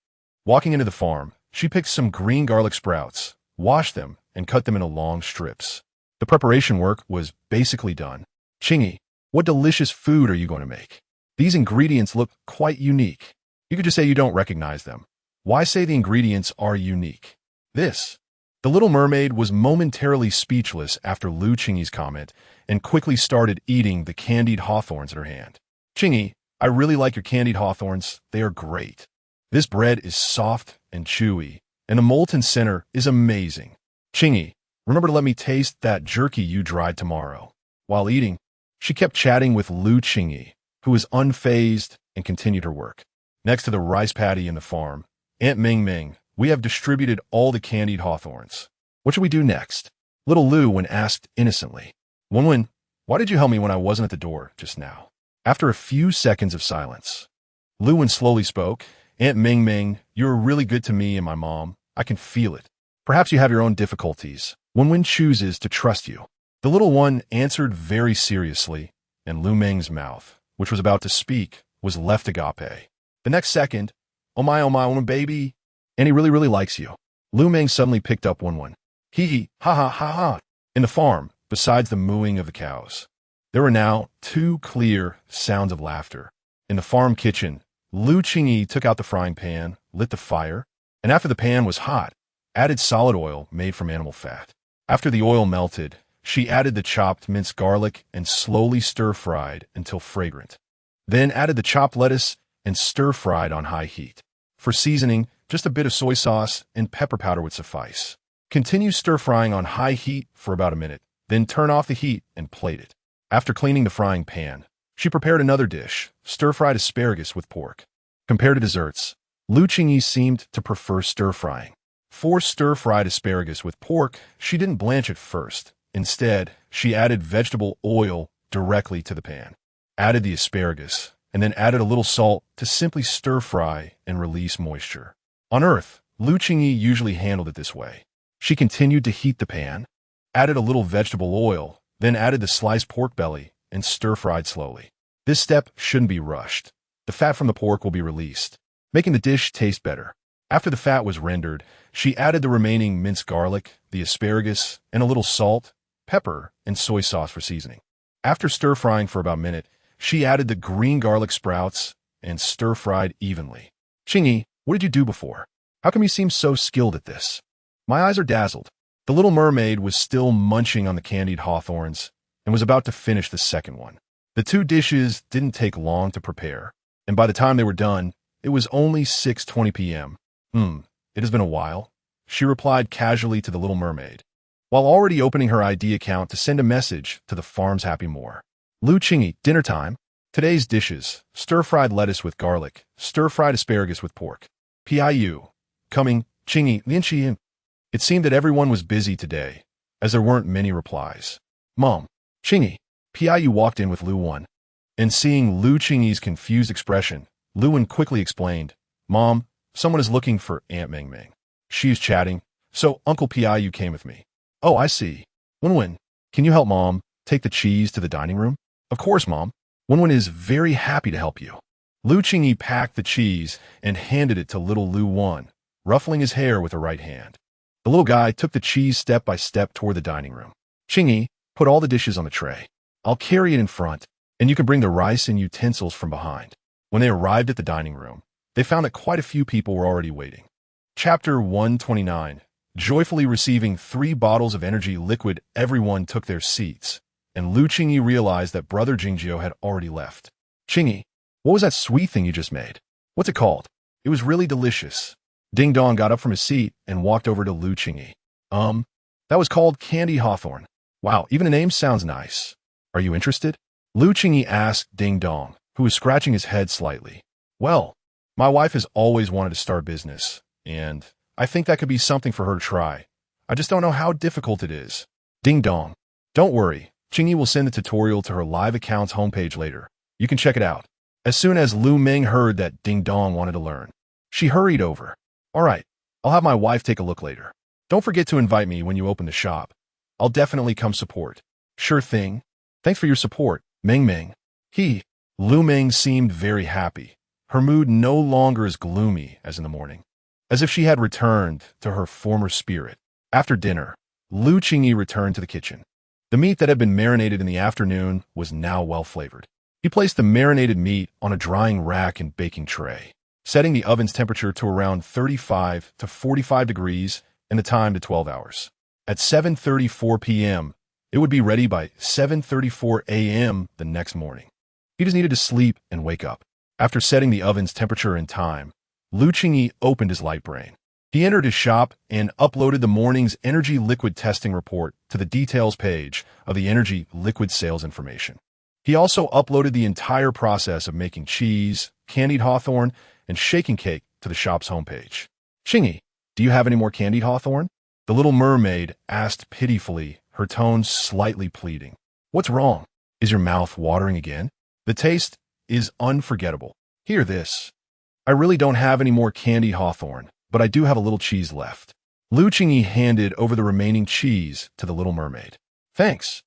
S1: Walking into the farm, she picked some green garlic sprouts, washed them, and cut them into long strips. The preparation work was basically done. Qingyi, what delicious food are you going to make? These ingredients look quite unique. You could just say you don't recognize them. Why say the ingredients are unique? This. The little mermaid was momentarily speechless after Lu Qingyi's comment and quickly started eating the candied hawthorns in her hand. Qingyi, I really like your candied hawthorns. They are great. This bread is soft and chewy, and the molten center is amazing. Qingyi, remember to let me taste that jerky you dried tomorrow. While eating, she kept chatting with Lu Qingyi, who was unfazed and continued her work. Next to the rice paddy in the farm, Aunt Meng Meng, we have distributed all the candied hawthorns. What should we do next? Little Lu asked innocently. Wen, why did you help me when I wasn't at the door just now? After a few seconds of silence, Lu slowly spoke. Aunt Meng Meng, you are really good to me and my mom. I can feel it. Perhaps you have your own difficulties. Wen chooses to trust you. The little one answered very seriously, and Lu Meng's mouth, which was about to speak, was left agape. The next second, oh my, Wen baby, and he really likes you. Lu Meng suddenly picked up Wen. Hee ha ha ha ha. In the farm, besides the mooing of the cows, there were now 2 clear sounds of laughter. In the farm kitchen, Lu Qingyi took out the frying pan, lit the fire, and after the pan was hot, added solid oil made from animal fat. After the oil melted, she added the chopped minced garlic and slowly stir-fried until fragrant. Then added the chopped lettuce and stir-fried on high heat. For seasoning, just a bit of soy sauce and pepper powder would suffice. Continue stir-frying on high heat for about a minute, then turn off the heat and plate it. After cleaning the frying pan, she prepared another dish, stir-fried asparagus with pork. Compared to desserts, Lu Qingyi seemed to prefer stir-frying. For stir-fried asparagus with pork, she didn't blanch it first. Instead, she added vegetable oil directly to the pan, added the asparagus, and then added a little salt to simply stir-fry and release moisture. On Earth, Lu Qingyi usually handled it this way. She continued to heat the pan, added a little vegetable oil, then added the sliced pork belly and stir-fried slowly. This step shouldn't be rushed. The fat from the pork will be released, making the dish taste better. After the fat was rendered, she added the remaining minced garlic, the asparagus, and a little salt, pepper, and soy sauce for seasoning. After stir-frying for about a minute, she added the green garlic sprouts and stir-fried evenly. Qingyi, what did you do before? How come you seem so skilled at this? My eyes are dazzled. The little mermaid was still munching on the candied hawthorns and was about to finish the second one. The two dishes didn't take long to prepare, and by the time they were done, it was only 6:20 p.m. It has been a while, she replied casually to the little mermaid, while already opening her ID account to send a message to the farm's happy Moor. Lu Qingyi, dinner time. Today's dishes: stir-fried lettuce with garlic, stir-fried asparagus with pork. Piu. Coming, Qingyi, Lianqian. It seemed that everyone was busy today, as there weren't many replies. Mom. Qingyi. Piu walked in with Lu Wan. And seeing Lu Qingyi's confused expression, Lu Wan quickly explained, Mom, someone is looking for Aunt Meng Meng. She's chatting, so Uncle Piu came with me. Oh, I see. Wen, can you help Mom take the cheese to the dining room? Of course, Mom. Wen is very happy to help you. Lu Qingyi packed the cheese and handed it to little Lu Wan, ruffling his hair with her right hand. The little guy took the cheese step by step toward the dining room. Qingyi, put all the dishes on the tray. I'll carry it in front, and you can bring the rice and utensils from behind. When they arrived at the dining room, they found that quite a few people were already waiting. Chapter 129. Joyfully receiving 3 bottles of energy liquid, everyone took their seats, and Lu Qingyi realized that Brother Jingjiu had already left. Qingyi, what was that sweet thing you just made? What's it called? It was really delicious. Ding Dong got up from his seat and walked over to Lu Qingyi. That was called candy hawthorn. Wow, even the name sounds nice. Are you interested? Lu Qingyi asked Ding Dong, who was scratching his head slightly. Well, my wife has always wanted to start business, and I think that could be something for her to try. I just don't know how difficult it is. Ding Dong. Don't worry, Qingyi will send the tutorial to her live account's homepage later. You can check it out. As soon as Lu Meng heard that Ding Dong wanted to learn, she hurried over. All right, I'll have my wife take a look later. Don't forget to invite me when you open the shop. I'll definitely come support. Sure thing. Thanks for your support, Meng Meng. Lu Meng seemed very happy. Her mood no longer as gloomy as in the morning, as if she had returned to her former spirit. After dinner, Lu Qingyi returned to the kitchen. The meat that had been marinated in the afternoon was now well-flavored. He placed the marinated meat on a drying rack and baking tray, setting the oven's temperature to around 35 to 45 degrees and the time to 12 hours. At 7:34 p.m., it would be ready by 7:34 a.m. the next morning. He just needed to sleep and wake up. After setting the oven's temperature and time, Lu Qingyi opened his light brain. He entered his shop and uploaded the morning's energy liquid testing report to the details page of the energy liquid sales information. He also uploaded the entire process of making cheese, candied hawthorn, and shaking cake to the shop's homepage. Qingyi, do you have any more candied hawthorn? The little mermaid asked pitifully, her tone slightly pleading. What's wrong? Is your mouth watering again? The taste is unforgettable. Hear this. I really don't have any more candied hawthorn, but I do have a little cheese left. Lu Qingyi handed over the remaining cheese to the little mermaid. Thanks.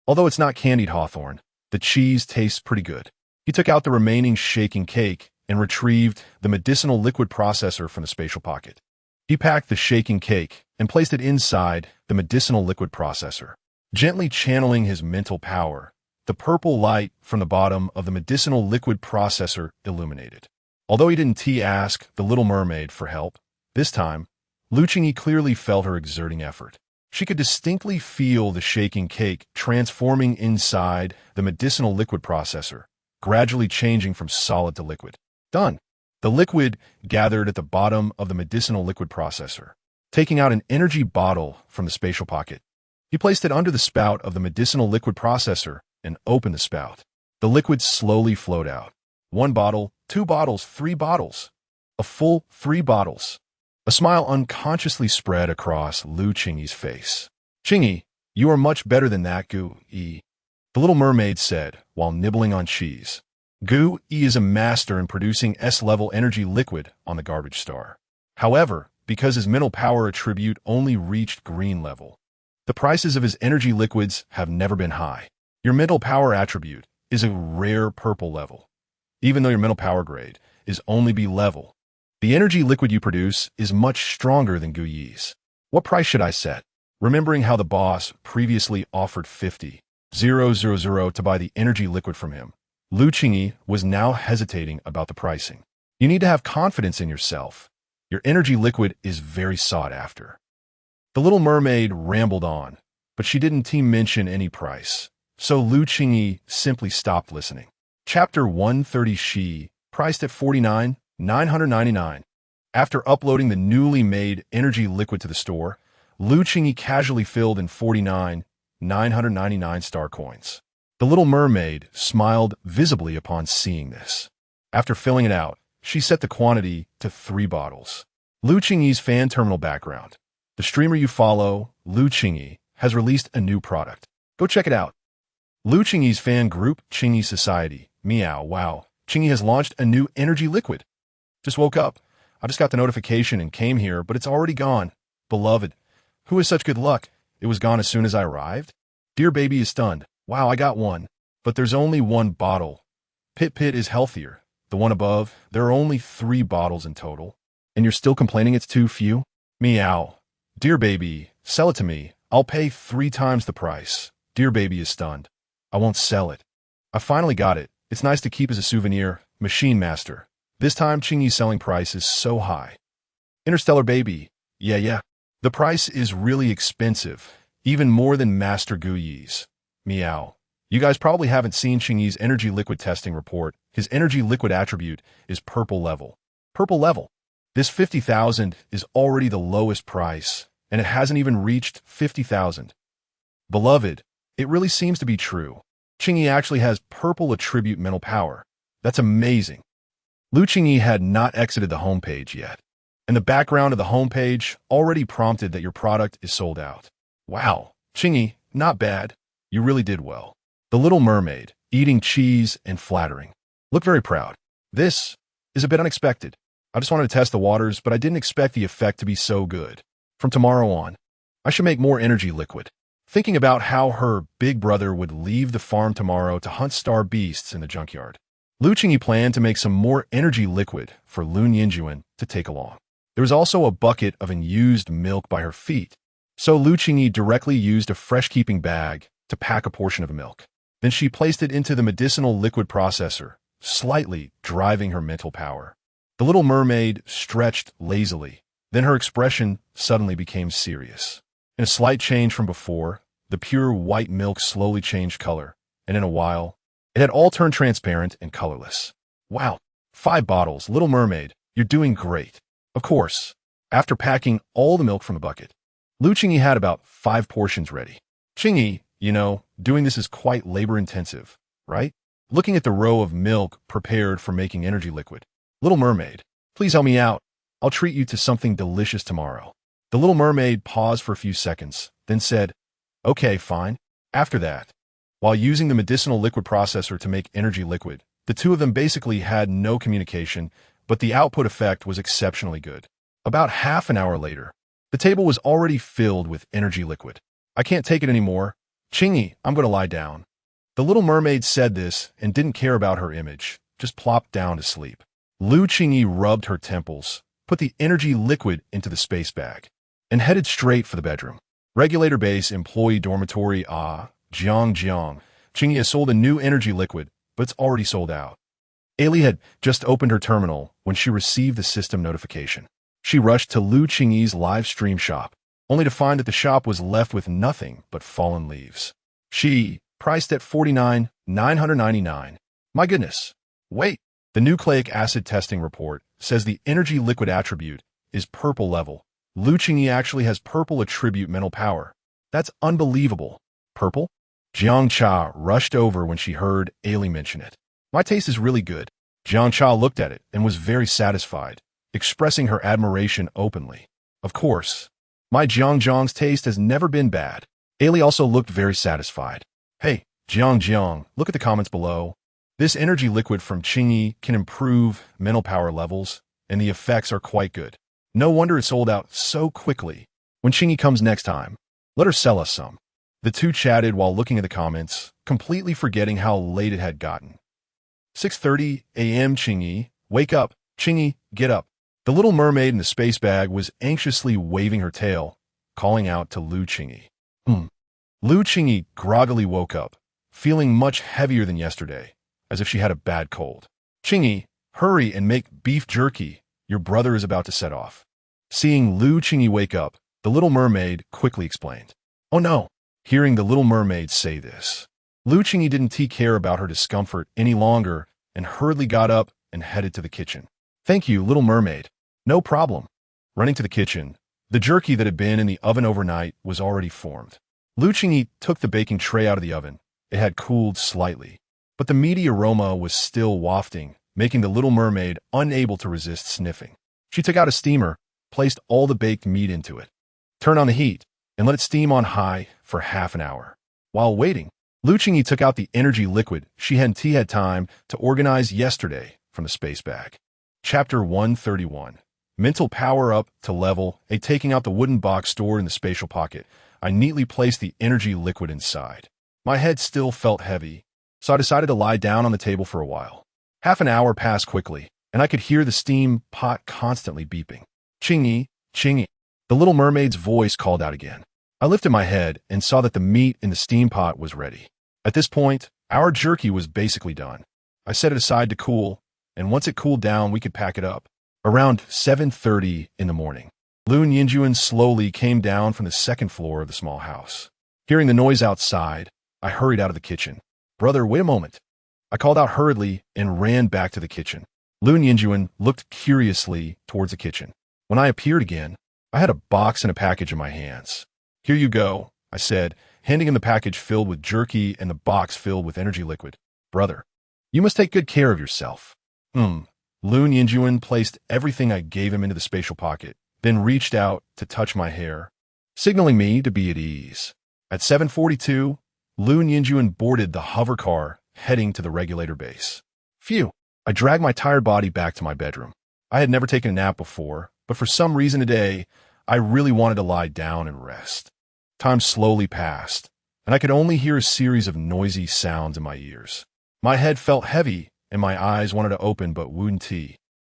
S1: Although it's not candied hawthorn, the cheese tastes pretty good. He took out the remaining shaking cake and retrieved the medicinal liquid processor from the spatial pocket. He packed the shaking cake and placed it inside the medicinal liquid processor. Gently channeling his mental power, the purple light from the bottom of the medicinal liquid processor illuminated. Although he didn't ask the little mermaid for help, this time, Lu Qingyi clearly felt her exerting effort. She could distinctly feel the shaking cake transforming inside the medicinal liquid processor, gradually changing from solid to liquid. Done. The liquid gathered at the bottom of the medicinal liquid processor. Taking out an energy bottle from the spatial pocket, he placed it under the spout of the medicinal liquid processor and opened the spout. The liquid slowly flowed out. 1 bottle, 2 bottles, 3 bottles. A full 3 bottles. A smile unconsciously spread across Lu Qingyi's face. Qingyi, you are much better than that, Gu-yi. The little mermaid said, while nibbling on cheese. Gu-yi is a master in producing S-level energy liquid on the garbage star. However, because his mental power attribute only reached green level, the prices of his energy liquids have never been high. Your mental power attribute is a rare purple level, even though your mental power grade is only B level. The energy liquid you produce is much stronger than Gu-yi's. What price should I set? Remembering how the boss previously offered 50,000 to buy the energy liquid from him, Lu Qingyi was now hesitating about the pricing. You need to have confidence in yourself. Your energy liquid is very sought after. The little mermaid rambled on, but she didn't mention any price. So Lu Qingyi simply stopped listening. Chapter 130 She, priced at $49,999. After uploading the newly made energy liquid to the store, Lu Qingyi casually filled in 49,999 star coins. The little mermaid smiled visibly upon seeing this. After filling it out, she set the quantity to 3 bottles. Lu Qingyi's fan terminal background. The streamer you follow, Lu Qingyi, has released a new product. Go check it out. Lu Qingyi's fan group, Qingyi Society. Meow, wow. Qingyi has launched a new energy liquid. Just woke up. I just got the notification and came here, but it's already gone. Beloved, who has such good luck? It was gone as soon as I arrived? Dear baby is stunned. Wow, I got one. But there's only 1 bottle. Pit is healthier. The one above, there are only 3 bottles in total. And you're still complaining it's too few? Meow. Dear baby, sell it to me. I'll pay 3 times the price. Dear baby is stunned. I won't sell it. I finally got it. It's nice to keep as a souvenir. Machine Master. This time Qingyi's selling price is so high. Interstellar baby. Yeah. The price is really expensive. Even more than Master Guyi's. Meow. You guys probably haven't seen Qingyi's energy liquid testing report. His energy liquid attribute is purple level. Purple level. This 50,000 is already the lowest price, and it hasn't even reached 50,000. Beloved, it really seems to be true. Qingyi actually has purple attribute mental power. That's amazing. Lu Qingyi had not exited the homepage yet, and the background of the homepage already prompted that your product is sold out. Wow, Qingyi, not bad. You really did well. The little mermaid, eating cheese and flattering. Look very proud. This is a bit unexpected. I just wanted to test the waters, but I didn't expect the effect to be so good. From tomorrow on, I should make more energy liquid. Thinking about how her big brother would leave the farm tomorrow to hunt star beasts in the junkyard, Lu Qingyi planned to make some more energy liquid for Lu Yinjuan to take along. There was also a bucket of unused milk by her feet, so Lu Qingyi directly used a fresh-keeping bag to pack a portion of the milk. Then she placed it into the medicinal liquid processor, slightly driving her mental power. The little mermaid stretched lazily. Then her expression suddenly became serious. In a slight change from before, the pure white milk slowly changed color, and in a while, it had all turned transparent and colorless. Wow, 5 bottles, Little Mermaid, you're doing great. Of course, after packing all the milk from the bucket, Lu Qingyi had about 5 portions ready. Qingyi, doing this is quite labor-intensive, right? Looking at the row of milk prepared for making energy liquid. Little Mermaid, please help me out. I'll treat you to something delicious tomorrow. The Little Mermaid paused for a few seconds, then said, Okay, fine. After that, while using the medicinal liquid processor to make energy liquid, the two of them basically had no communication, but the output effect was exceptionally good. About half an hour later, the table was already filled with energy liquid. I can't take it anymore. Qingyi, I'm going to lie down. The Little Mermaid said this and didn't care about her image, just plopped down to sleep. Lu Qingyi rubbed her temples, put the energy liquid into the space bag, and headed straight for the bedroom. Regulator base employee dormitory Jiang. Qingyi has sold a new energy liquid, but it's already sold out. Ailey had just opened her terminal when she received the system notification. She rushed to Lu Qingyi's live stream shop, only to find that the shop was left with nothing but fallen leaves. She, priced at $49,999. My goodness. Wait, the nucleic acid testing report says the energy liquid attribute is purple level. Lu Qingyi actually has purple attribute mental power. That's unbelievable. Purple? Jiang Cha rushed over when she heard Ailey mention it. My taste is really good. Jiang Cha looked at it and was very satisfied, expressing her admiration openly. Of course, my Jiang's taste has never been bad. Ailey also looked very satisfied. Hey, Jiang, look at the comments below. This energy liquid from Qingyi can improve mental power levels, and the effects are quite good. No wonder it sold out so quickly. When Qingyi comes next time, let her sell us some. The two chatted while looking at the comments, completely forgetting how late it had gotten. 6:30 a.m. Qingyi, wake up. Qingyi, get up. The Little Mermaid in the space bag was anxiously waving her tail, calling out to Lu Qingyi. Lu Qingyi groggily woke up, feeling much heavier than yesterday, as if she had a bad cold. Qingyi, Hurry and make beef jerky. Your brother is about to set off. Seeing Lu Qingyi wake up, the little mermaid quickly explained. Oh no! Hearing the little mermaid say this, Lu Qingyi didn't care about her discomfort any longer and hurriedly got up and headed to the kitchen. Thank you, little mermaid. No problem. Running to the kitchen, the jerky that had been in the oven overnight was already formed. Lu Qingyi took the baking tray out of the oven. It had cooled slightly, but the meaty aroma was still wafting, making the little mermaid unable to resist sniffing. She took out a steamer, placed all the baked meat into it, turned on the heat, and let it steam on high for half an hour. While waiting, Lu Qingyi took out the energy liquid she hadn't had time to organize yesterday from the space bag. Chapter 131. Mental power up to level A. Taking out the wooden box stored in the spatial pocket, I neatly placed the energy liquid inside. My head still felt heavy, so I decided to lie down on the table for a while. Half an hour passed quickly, and I could hear the steam pot constantly beeping. Qingyi, Qingyi. The little mermaid's voice called out again. I lifted my head and saw that the meat in the steam pot was ready. At this point, our jerky was basically done. I set it aside to cool, and once it cooled down, we could pack it up. Around 7:30 in the morning, Lu Yinjuan slowly came down from the second floor of the small house. Hearing the noise outside, I hurried out of the kitchen. Brother, wait a moment. I called out hurriedly and ran back to the kitchen. Lu Yinjuan looked curiously towards the kitchen. When I appeared again, I had a box and a package in my hands. Here you go, I said, handing him the package filled with jerky and the box filled with energy liquid. Brother, you must take good care of yourself. Lu Yinjuan placed everything I gave him into the spatial pocket, then reached out to touch my hair, signaling me to be at ease. At 7:42, Lu Yinjuan boarded the hover car, heading to the regulator base. Phew! I dragged my tired body back to my bedroom. I had never taken a nap before, but for some reason today, I really wanted to lie down and rest. Time slowly passed, and I could only hear a series of noisy sounds in my ears. My head felt heavy, and my eyes wanted to open but wouldn't.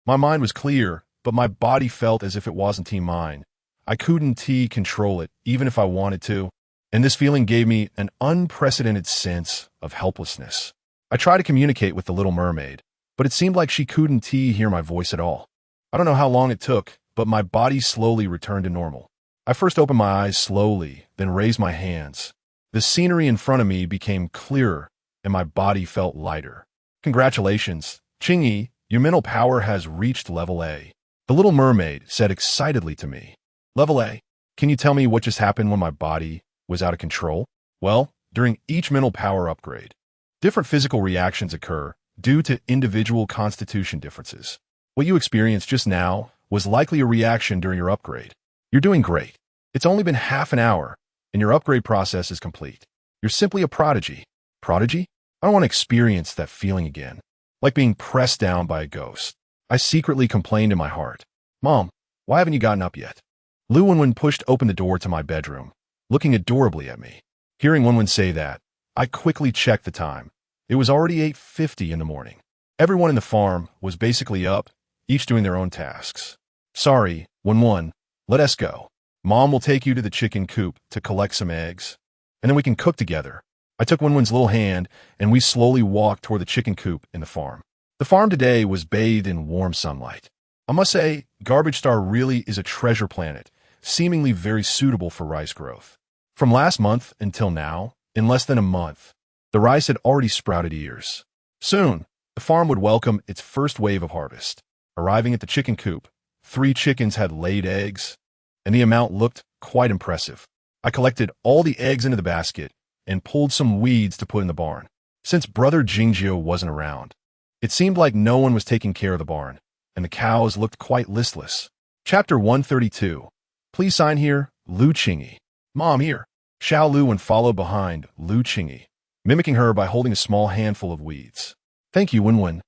S1: My mind was clear, but my body felt as if it wasn't mine. I couldn't control it, even if I wanted to, and this feeling gave me an unprecedented sense of helplessness. I tried to communicate with the little mermaid, but it seemed like she couldn't hear my voice at all. I don't know how long it took, but my body slowly returned to normal. I first opened my eyes slowly, then raised my hands. The scenery in front of me became clearer, and my body felt lighter. Congratulations, Qingyi, your mental power has reached level A. The little mermaid said excitedly to me. Level A? Can you tell me what just happened when my body was out of control? Well, during each mental power upgrade, different physical reactions occur due to individual constitution differences. What you experienced just now was likely a reaction during your upgrade. You're doing great. It's only been half an hour, and your upgrade process is complete. You're simply a prodigy. Prodigy? I don't want to experience that feeling again, like being pressed down by a ghost. I secretly complained in my heart. Mom, why haven't you gotten up yet? Lu Wenwen pushed open the door to my bedroom, looking adorably at me. Hearing Wenwen say that, I quickly checked the time. It was already 8:50 in the morning. Everyone in the farm was basically up, each doing their own tasks. Sorry, Wenwen, let us go. Mom will take you to the chicken coop to collect some eggs, and then we can cook together. I took Wenwen's little hand, and we slowly walked toward the chicken coop in the farm. The farm today was bathed in warm sunlight. I must say, Garbage Star really is a treasure planet, seemingly very suitable for rice growth. From last month until now, in less than a month, the rice had already sprouted ears. Soon, the farm would welcome its first wave of harvest. Arriving at the chicken coop, 3 chickens had laid eggs, and the amount looked quite impressive. I collected all the eggs into the basket and pulled some weeds to put in the barn. Since Brother Jingjiu wasn't around, it seemed like no one was taking care of the barn, and the cows looked quite listless. Chapter 132. Please sign here, Lu Qingyi. Mom, here. Xiao Lu and followed behind Lu Qingyi, mimicking her by holding a small handful of weeds. Thank you, Wenwen.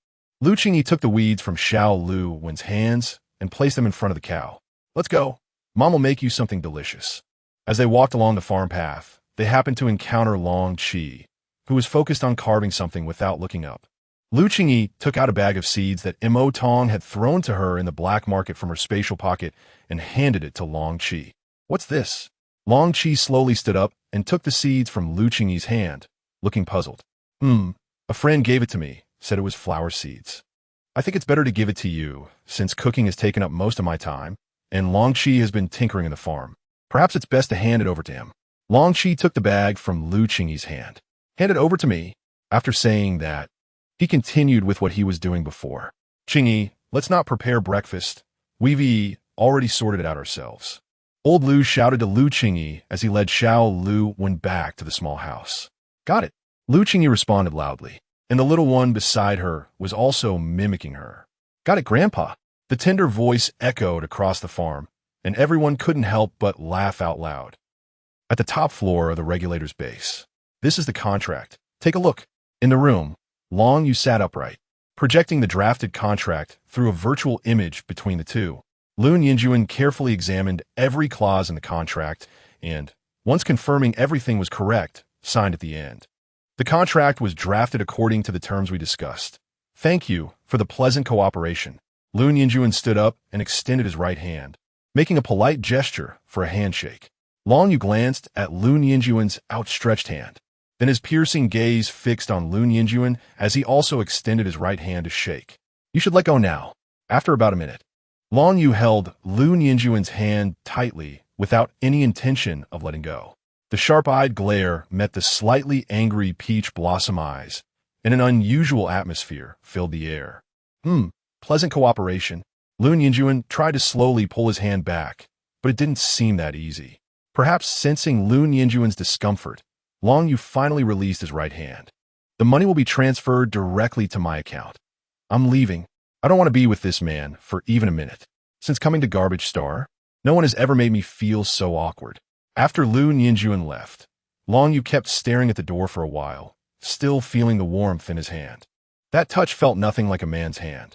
S1: Lu Qingyi took the weeds from Xiao Lu Wen's hands and placed them in front of the cow. Let's go. Mom will make you something delicious. As they walked along the farm path, they happened to encounter Long Qi, who was focused on carving something without looking up. Lu Qingyi took out a bag of seeds that Mo Tong had thrown to her in the black market from her spatial pocket and handed it to Long Qi. What's this? Long Qi slowly stood up and took the seeds from Lu Qingyi's hand, looking puzzled. A friend gave it to me, said it was flower seeds. I think it's better to give it to you, since cooking has taken up most of my time, and Longqi has been tinkering in the farm. Perhaps it's best to hand it over to him. Longqi took the bag from Lu Qingyi's hand. Hand it over to me. After saying that, he continued with what he was doing before. Qingyi, let's not prepare breakfast. We've already sorted it out ourselves. Old Lu shouted to Lu Qingyi as he led Xiao Lu went back to the small house. Got it. Lu Qingyi responded loudly, and the little one beside her was also mimicking her. Got it, Grandpa. The tender voice echoed across the farm, and everyone couldn't help but laugh out loud. At the top floor of the regulator's base. This is the contract. Take a look. In the room, Long Yu sat upright, projecting the drafted contract through a virtual image between the two. Lun Yinjuan carefully examined every clause in the contract and, once confirming everything was correct, signed at the end. The contract was drafted according to the terms we discussed. Thank you for the pleasant cooperation. Lun Yinjuan stood up and extended his right hand, making a polite gesture for a handshake. Long Yu glanced at Lun Yinjuan's outstretched hand. Then his piercing gaze fixed on Lun Yinjuan as he also extended his right hand to shake. You should let go now. After about a minute, Long Yu held Lun Yinjuan's hand tightly without any intention of letting go. The sharp-eyed glare met the slightly angry peach blossom eyes, and an unusual atmosphere filled the air. Pleasant cooperation. Lun Yinjuan tried to slowly pull his hand back, but it didn't seem that easy. Perhaps sensing Lun Yinjuan's discomfort, Long Yu finally released his right hand. The money will be transferred directly to my account. I'm leaving. I don't want to be with this man for even a minute. Since coming to Garbage Star, no one has ever made me feel so awkward. After Lun Yinjuan left, Long Yu kept staring at the door for a while, still feeling the warmth in his hand. That touch felt nothing like a man's hand.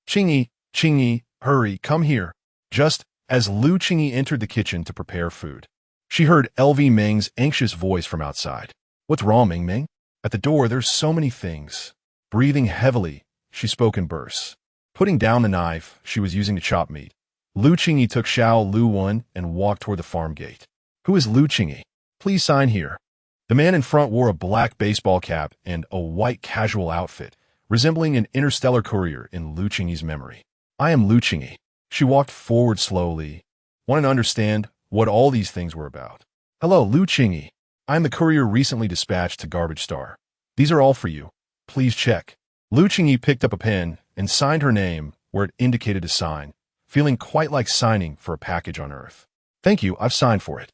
S1: Qingyi, hurry, come here. Just as Lu Qingyi entered the kitchen to prepare food, she heard LV Meng's anxious voice from outside. What's wrong, Meng? At the door, there's so many things. Breathing heavily, she spoke in bursts. Putting down the knife she was using to chop meat, Lu Qingyi took Xiao Lu Wen and walked toward the farm gate. Who is Lu Qingyi? Please sign here. The man in front wore a black baseball cap and a white casual outfit, resembling an interstellar courier in Lu Qingyi's memory. I am Lu Qingyi. She walked forward slowly, wanting to understand what all these things were about. Hello, Lu Qingyi. I am the courier recently dispatched to Garbage Star. These are all for you. Please check. Lu Qingyi picked up a pen and signed her name where it indicated to sign, feeling quite like signing for a package on Earth. Thank you, I've signed for it.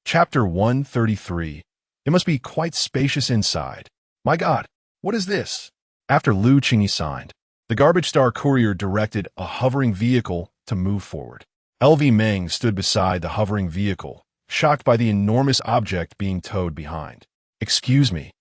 S1: Chapter 133. It must be quite spacious inside. My God, what is this? After Lu Qingyi signed, the Garbage Star courier directed a hovering vehicle to move forward. LV Meng stood beside the hovering vehicle, shocked by the enormous object being towed behind. Excuse me,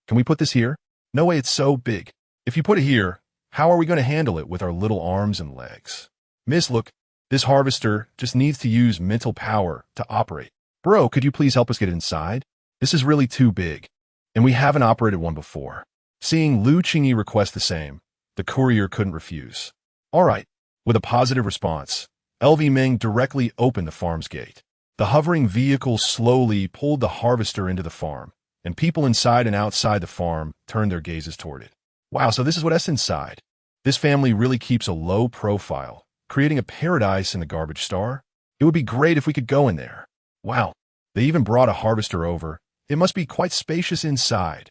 S1: can we put this here? No way, it's so big. If you put it here, how are we going to handle it with our little arms and legs? Miss, look, this harvester just needs to use mental power to operate. Bro, could you please help us get inside? This is really too big, and we haven't operated one before. Seeing Lu Qingyi request the same, the courier couldn't refuse. All right. With a positive response, LV Meng directly opened the farm's gate. The hovering vehicle slowly pulled the harvester into the farm, and people inside and outside the farm turned their gazes toward it. Wow, so this is what's inside. This family really keeps a low profile, creating a paradise in the Garbage Star. It would be great if we could go in there. Wow, they even brought a harvester over. It must be quite spacious inside.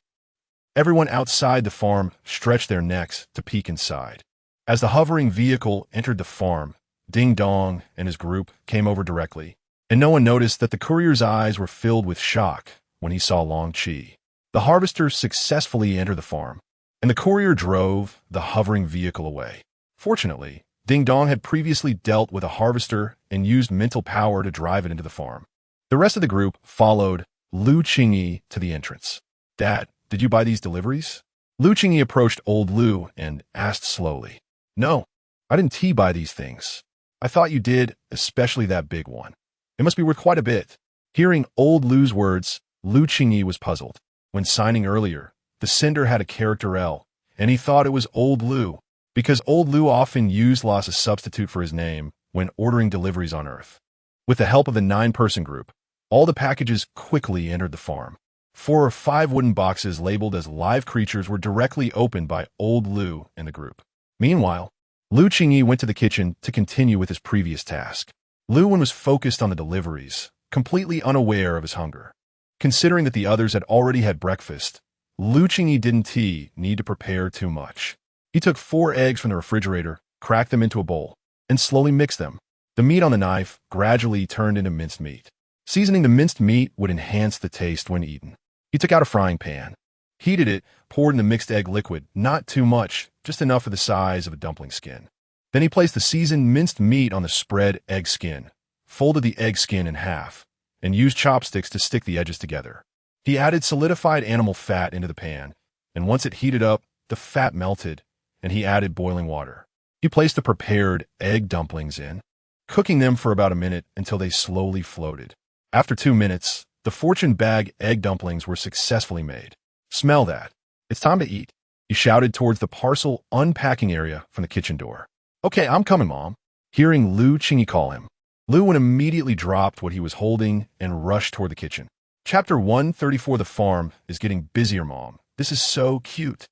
S1: Everyone outside the farm stretched their necks to peek inside. As the hovering vehicle entered the farm, Ding Dong and his group came over directly, and no one noticed that the courier's eyes were filled with shock when he saw Long Qi. The harvester successfully entered the farm, and the courier drove the hovering vehicle away. Fortunately, Ding Dong had previously dealt with a harvester and used mental power to drive it into the farm. The rest of the group followed Lu Qingyi to the entrance. Dad, did you buy these deliveries? Lu Qingyi approached old Lu and asked slowly. No, I didn't buy these things. I thought you did, especially that big one. It must be worth quite a bit. Hearing old Lu's words, Lu Qingyi was puzzled. When signing earlier, the sender had a character L, and he thought it was old Lu, because old Lu often used Lu as a substitute for his name when ordering deliveries on Earth. With the help of the 9-person group, all the packages quickly entered the farm. 4 or 5 wooden boxes labeled as live creatures were directly opened by old Lu and the group. Meanwhile, Lu Qingyi went to the kitchen to continue with his previous task. Lu Wen was focused on the deliveries, completely unaware of his hunger. Considering that the others had already had breakfast, Lu Qingyi didn't need to prepare too much. He took 4 eggs from the refrigerator, cracked them into a bowl, and slowly mixed them. The meat on the knife gradually turned into minced meat. Seasoning the minced meat would enhance the taste when eaten. He took out a frying pan, heated it, poured in the mixed egg liquid, not too much, just enough for the size of a dumpling skin. Then he placed the seasoned minced meat on the spread egg skin, folded the egg skin in half, and used chopsticks to stick the edges together. He added solidified animal fat into the pan, and once it heated up, the fat melted, and he added boiling water. He placed the prepared egg dumplings in, cooking them for about a minute until they slowly floated. After 2 minutes, the fortune bag egg dumplings were successfully made. "Smell that. It's time to eat," he shouted towards the parcel unpacking area from the kitchen door. "Okay, I'm coming, Mom." Hearing Lu Qingyi call him, Lu Wen immediately dropped what he was holding and rushed toward the kitchen. Chapter 134. The farm is getting busier, Mom. This is so cute.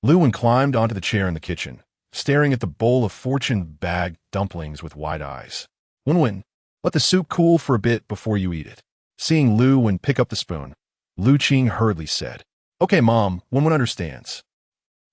S1: Lu Wen climbed onto the chair in the kitchen, staring at the bowl of fortune bag dumplings with wide eyes. Wen, let the soup cool for a bit before you eat it." Seeing Lu Wen pick up the spoon, Lu Qing hurriedly said, "Okay, Mom, Wen understands."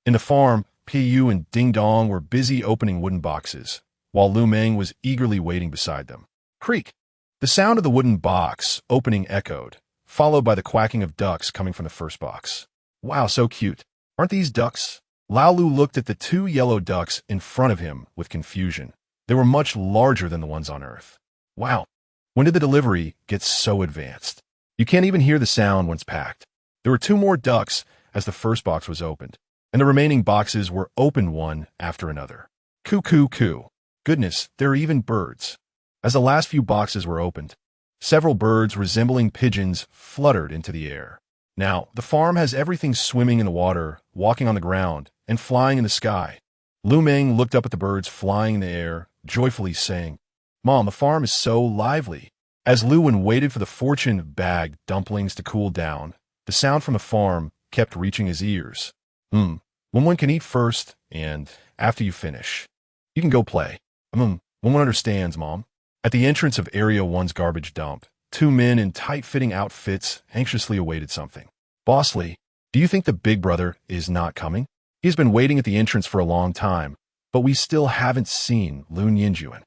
S1: In the farm, Pu and Ding Dong were busy opening wooden boxes, while Lu Meng was eagerly waiting beside them. Creak! The sound of the wooden box opening echoed, followed by the quacking of ducks coming from the first box. "Wow, so cute. Aren't these ducks?" Lao Lu looked at the 2 yellow ducks in front of him with confusion. They were much larger than the ones on Earth. Wow, when did the delivery get so advanced? You can't even hear the sound once packed. There were 2 more ducks as the first box was opened, and the remaining boxes were opened one after another. Coo, coo, coo. Goodness, there are even birds. As the last few boxes were opened, several birds resembling pigeons fluttered into the air. Now, the farm has everything swimming in the water, walking on the ground, and flying in the sky. Lu Meng looked up at the birds flying in the air, joyfully saying, "Mom, the farm is so lively." As Lu Wen waited for the fortune bag dumplings to cool down, the sound from the farm kept reaching his ears. Wen can eat first, and after you finish, you can go play. Wen understands, Mom. At the entrance of Area 1's garbage dump, 2 men in tight-fitting outfits anxiously awaited something. "Bossly, do you think the big brother is not coming? He's been waiting at the entrance for a long time, but we still haven't seen Lun Yinjuan."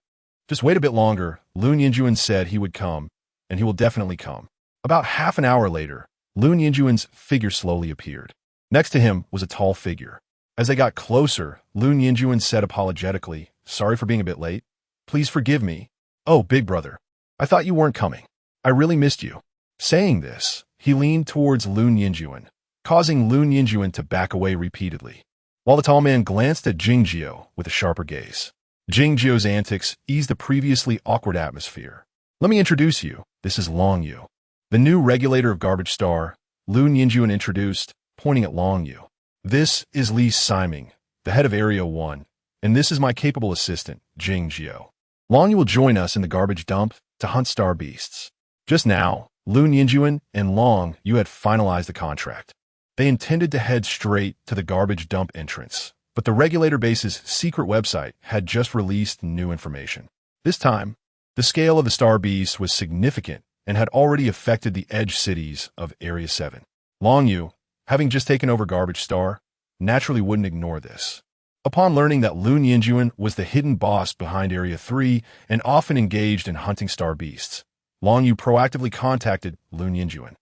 S1: "Just wait a bit longer. Lun Yinjuan said he would come, and he will definitely come." About half an hour later, Lun Yinjuan's figure slowly appeared. Next to him was a tall figure. As they got closer, Lun Yinjuan said apologetically, "Sorry for being a bit late. Please forgive me." "Oh, big brother, I thought you weren't coming. I really missed you." Saying this, he leaned towards Lun Yinjuan, causing Lun Yinjuan to back away repeatedly, while the tall man glanced at Qingyi with a sharper gaze. Qingyi's antics eased the previously awkward atmosphere. "Let me introduce you. This is Long Yu, the new regulator of Garbage Star," Lun Yinjuan introduced, pointing at Long Yu. "This is Li Siming, the head of Area 1, and this is my capable assistant, Qingyi. Long Yu will join us in the garbage dump to hunt star beasts." Just now, Lun Yinjuan and Long Yu had finalized the contract. They intended to head straight to the garbage dump entrance, but the regulator base's secret website had just released new information. This time, the scale of the star beasts was significant and had already affected the edge cities of Area 7. Long Yu, having just taken over Garbage Star, naturally wouldn't ignore this. Upon learning that Lun Yinjuan was the hidden boss behind Area 3 and often engaged in hunting star beasts, Long Yu proactively contacted Lun Yinjuan,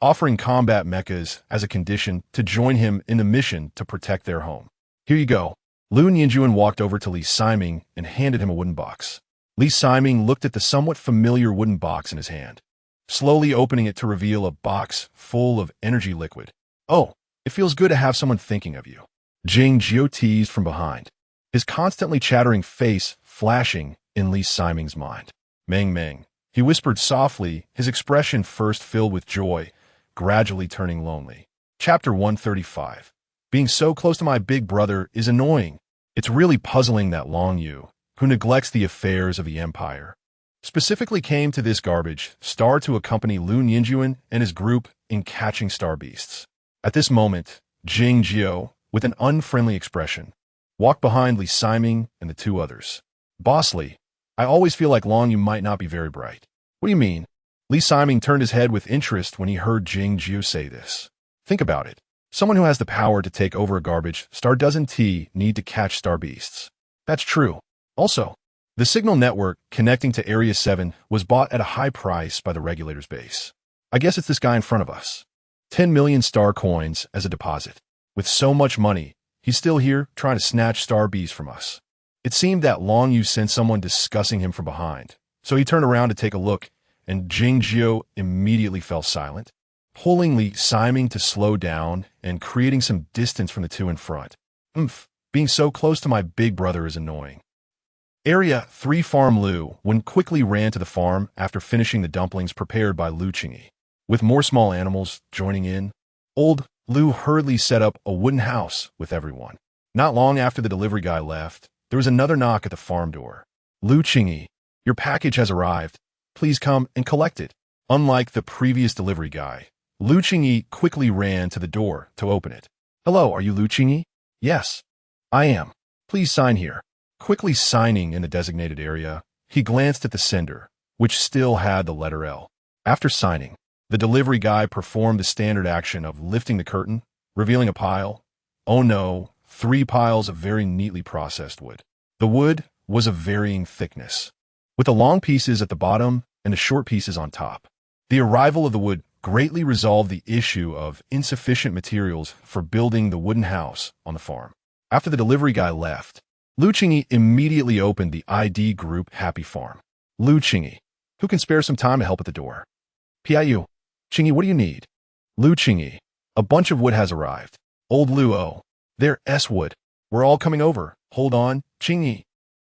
S1: offering combat mechas as a condition to join him in the mission to protect their home. "Here you go." Lun Yinjuan walked over to Li Siming and handed him a wooden box. Li Siming looked at the somewhat familiar wooden box in his hand, slowly opening it to reveal a box full of energy liquid. "Oh, it feels good to have someone thinking of you," Qingyi teased from behind, his constantly chattering face flashing in Li Siming's mind. Meng," he whispered softly, his expression first filled with joy, gradually turning lonely. Chapter 135. Being so close to my big brother is annoying. It's really puzzling that Long Yu, who neglects the affairs of the Empire, specifically came to this garbage star to accompany Lun Yinjuan and his group in catching star beasts. At this moment, Qingyi, with an unfriendly expression, walked behind Li Siming and the two others. Boss Li, I always feel like Long Yu might not be very bright. What do you mean? Li Siming turned his head with interest when he heard Qingyi say this. Think about it. Someone who has the power to take over a garbage star doesn't need to catch star beasts. That's true. Also, the signal network connecting to Area 7 was bought at a high price by the regulator's base. I guess it's this guy in front of us. 10 million star coins as a deposit. With so much money, he's still here trying to snatch star bees from us. It seemed that Long Yu sensed someone discussing him from behind, so he turned around to take a look, and Qingyi immediately fell silent, pulling Li Siming to slow down and creating some distance from the two in front. Being so close to my big brother is annoying. Area 3 Farm Lu quickly ran to the farm after finishing the dumplings prepared by Lu Qingyi. With more small animals joining in, old Lu hurriedly set up a wooden house with everyone. Not long after the delivery guy left, there was another knock at the farm door. Lu Qingyi, your package has arrived. Please come and collect it. Unlike the previous delivery guy, Lu Qingyi quickly ran to the door to open it. Hello, are you Lu Qingyi? Yes, I am. Please sign here. Quickly signing in the designated area, he glanced at the sender, which still had the letter L. After signing, the delivery guy performed the standard action of lifting the curtain, revealing a pile. Oh no, 3 piles of very neatly processed wood. The wood was of varying thickness, with the long pieces at the bottom and the short pieces on top. The arrival of the wood greatly resolved the issue of insufficient materials for building the wooden house on the farm. After the delivery guy left, Lu Qingyi immediately opened the ID group Happy Farm. Lu Qingyi, who can spare some time to help at the door? Piu. Qingyi, what do you need? Lu Qingyi, a bunch of wood has arrived. Old Lu, oh, there, wood. We're all coming over. Hold on, Qingyi.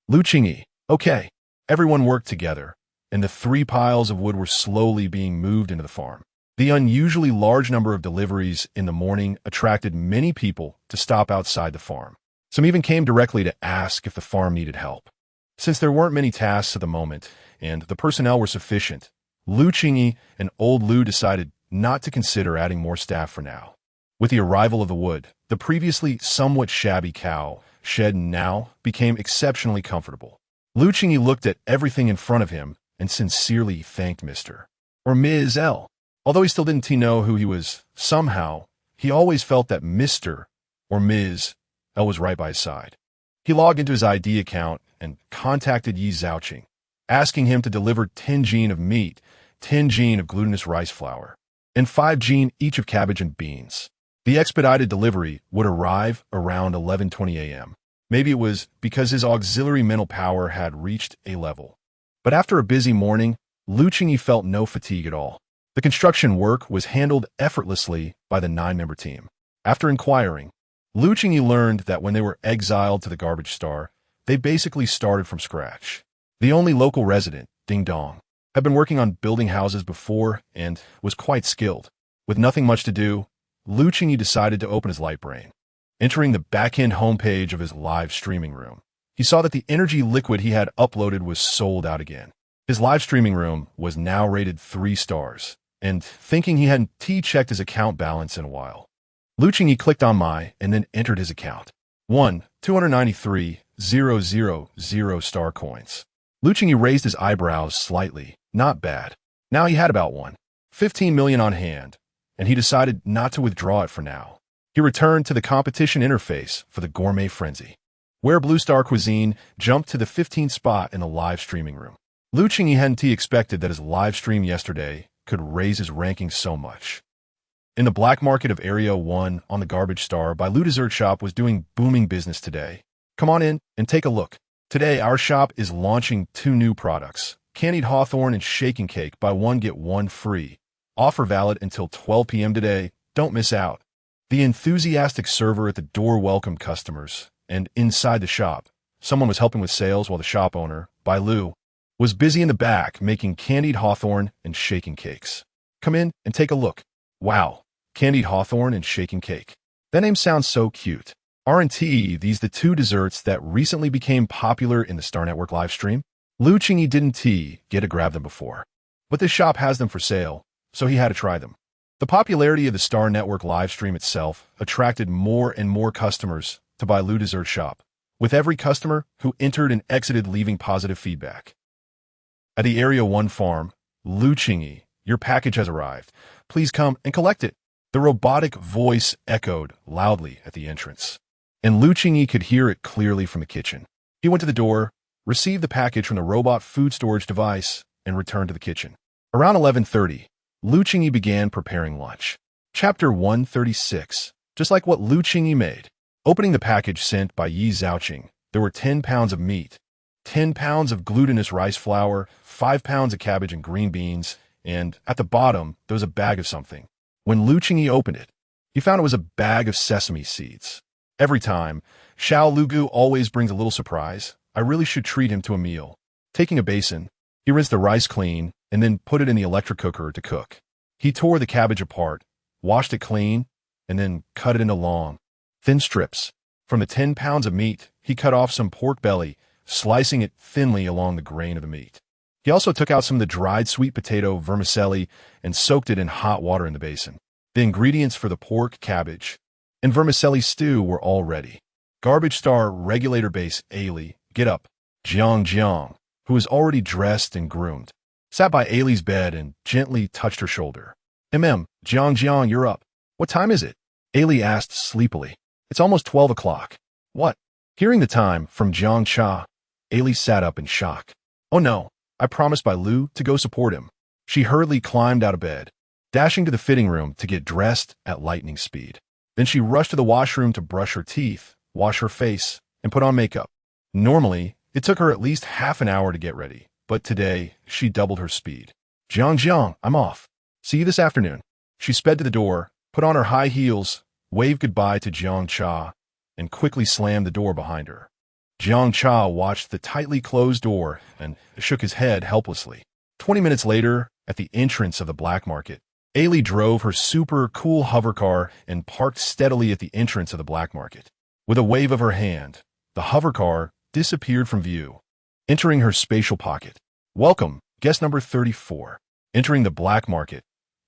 S1: Lu Qingyi, okay. Everyone worked together, and the 3 piles of wood were slowly being moved into the farm. The unusually large number of deliveries in the morning attracted many people to stop outside the farm. Some even came directly to ask if the farm needed help. Since there weren't many tasks at the moment, and the personnel were sufficient, Lu Qingyi and old Lu decided not to consider adding more staff for now. With the arrival of the wood, the previously somewhat shabby cow shed now became exceptionally comfortable. Lu Qingyi looked at everything in front of him and sincerely thanked Mr. or Ms. L. Although he still didn't know who he was, somehow, he always felt that Mr. or Ms. L was right by his side. He logged into his ID account and contacted Yi Zhaoqing, asking him to deliver 10 gene of meat, 10 gene of glutinous rice flour, and 5 gene each of cabbage and beans. The expedited delivery would arrive around 11:20 a.m. Maybe it was because his auxiliary mental power had reached a level. But after a busy morning, Lu Qingyi felt no fatigue at all. The construction work was handled effortlessly by the 9-member team. After inquiring, Lu Qingyi learned that when they were exiled to the garbage star, they basically started from scratch. The only local resident, Ding Dong, had been working on building houses before and was quite skilled. With nothing much to do, Lu Qingyi decided to open his light brain. Entering the back-end homepage of his live streaming room, he saw that the energy liquid he had uploaded was sold out again. His live streaming room was now rated 3 stars, and thinking he hadn't checked his account balance in a while, Lu Qingyi clicked on My and then entered his account. 293,000 star coins. Lu Qingyi raised his eyebrows slightly. Not bad. Now he had about 15 million on hand, and he decided not to withdraw it for now. He returned to the competition interface for the Gourmet Frenzy, where Blue Star Cuisine jumped to the 15th spot in the live streaming room. Lu Qingyi hadn't expected that his live stream yesterday could raise his ranking so much. In the black market of Area 1 on the Garbage Star by Lu Dessert Shop was doing booming business today. Come on in and take a look. Today, our shop is launching 2 new products, Candied Hawthorn and Shaking Cake, buy 1 get 1 free. Offer valid until 12 p.m. today. Don't miss out. The enthusiastic server at the door welcomed customers, and inside the shop, someone was helping with sales while the shop owner, by Lu, was busy in the back making Candied Hawthorn and Shaking Cakes. Come in and take a look. Wow, Candied Hawthorn and Shaking Cake. That name sounds so cute. Aren't these the 2 desserts that recently became popular in the Star Network live stream? Lu Qingyi didn't get to grab them before, but this shop has them for sale, so he had to try them. The popularity of the Star Network live stream itself attracted more and more customers to buy Lu Dessert Shop, with every customer who entered and exited leaving positive feedback. At the Area 1 farm, Lu Qingyi, your package has arrived. Please come and collect it. The robotic voice echoed loudly at the entrance, and Lu Qingyi could hear it clearly from the kitchen. He went to the door, received the package from the robot food storage device, and returned to the kitchen. Around 11:30, Lu Qingyi began preparing lunch. Chapter 136. Just like what Lu Qingyi made. Opening the package sent by Yi Zhaoqing, there were 10 pounds of meat, 10 pounds of glutinous rice flour, 5 pounds of cabbage and green beans, and at the bottom, there was a bag of something. When Lu Qingyi opened it, he found it was a bag of sesame seeds. Every time, Xiao Lugu always brings a little surprise. I really should treat him to a meal. Taking a basin, he rinsed the rice clean and then put it in the electric cooker to cook. He tore the cabbage apart, washed it clean, and then cut it into long, thin strips. From the 10 pounds of meat, he cut off some pork belly, slicing it thinly along the grain of the meat. He also took out some of the dried sweet potato vermicelli and soaked it in hot water in the basin. The ingredients for the pork, cabbage, and vermicelli stew were all ready. Garbage star regulator base Ailey, get up, Jiang, who was already dressed and groomed, sat by Ailey's bed and gently touched her shoulder. Jiang, you're up. What time is it? Ailey asked sleepily. It's almost 12 o'clock. What? Hearing the time from Jiang Cha, Ailey sat up in shock. Oh no, I promised by Lu to go support him. She hurriedly climbed out of bed, dashing to the fitting room to get dressed at lightning speed. Then she rushed to the washroom to brush her teeth, wash her face, and put on makeup. Normally, it took her at least half an hour to get ready, but today, she doubled her speed. Jiang, I'm off. See you this afternoon. She sped to the door, put on her high heels, waved goodbye to Jiang Cha, and quickly slammed the door behind her. Jiang Cha watched the tightly closed door and shook his head helplessly. 20 minutes later, at the entrance of the black market, Ailey drove her super cool hover car and parked steadily at the entrance of the black market. With a wave of her hand, the hover car disappeared from view, entering her spatial pocket. Welcome, guest number 34. Entering the black market,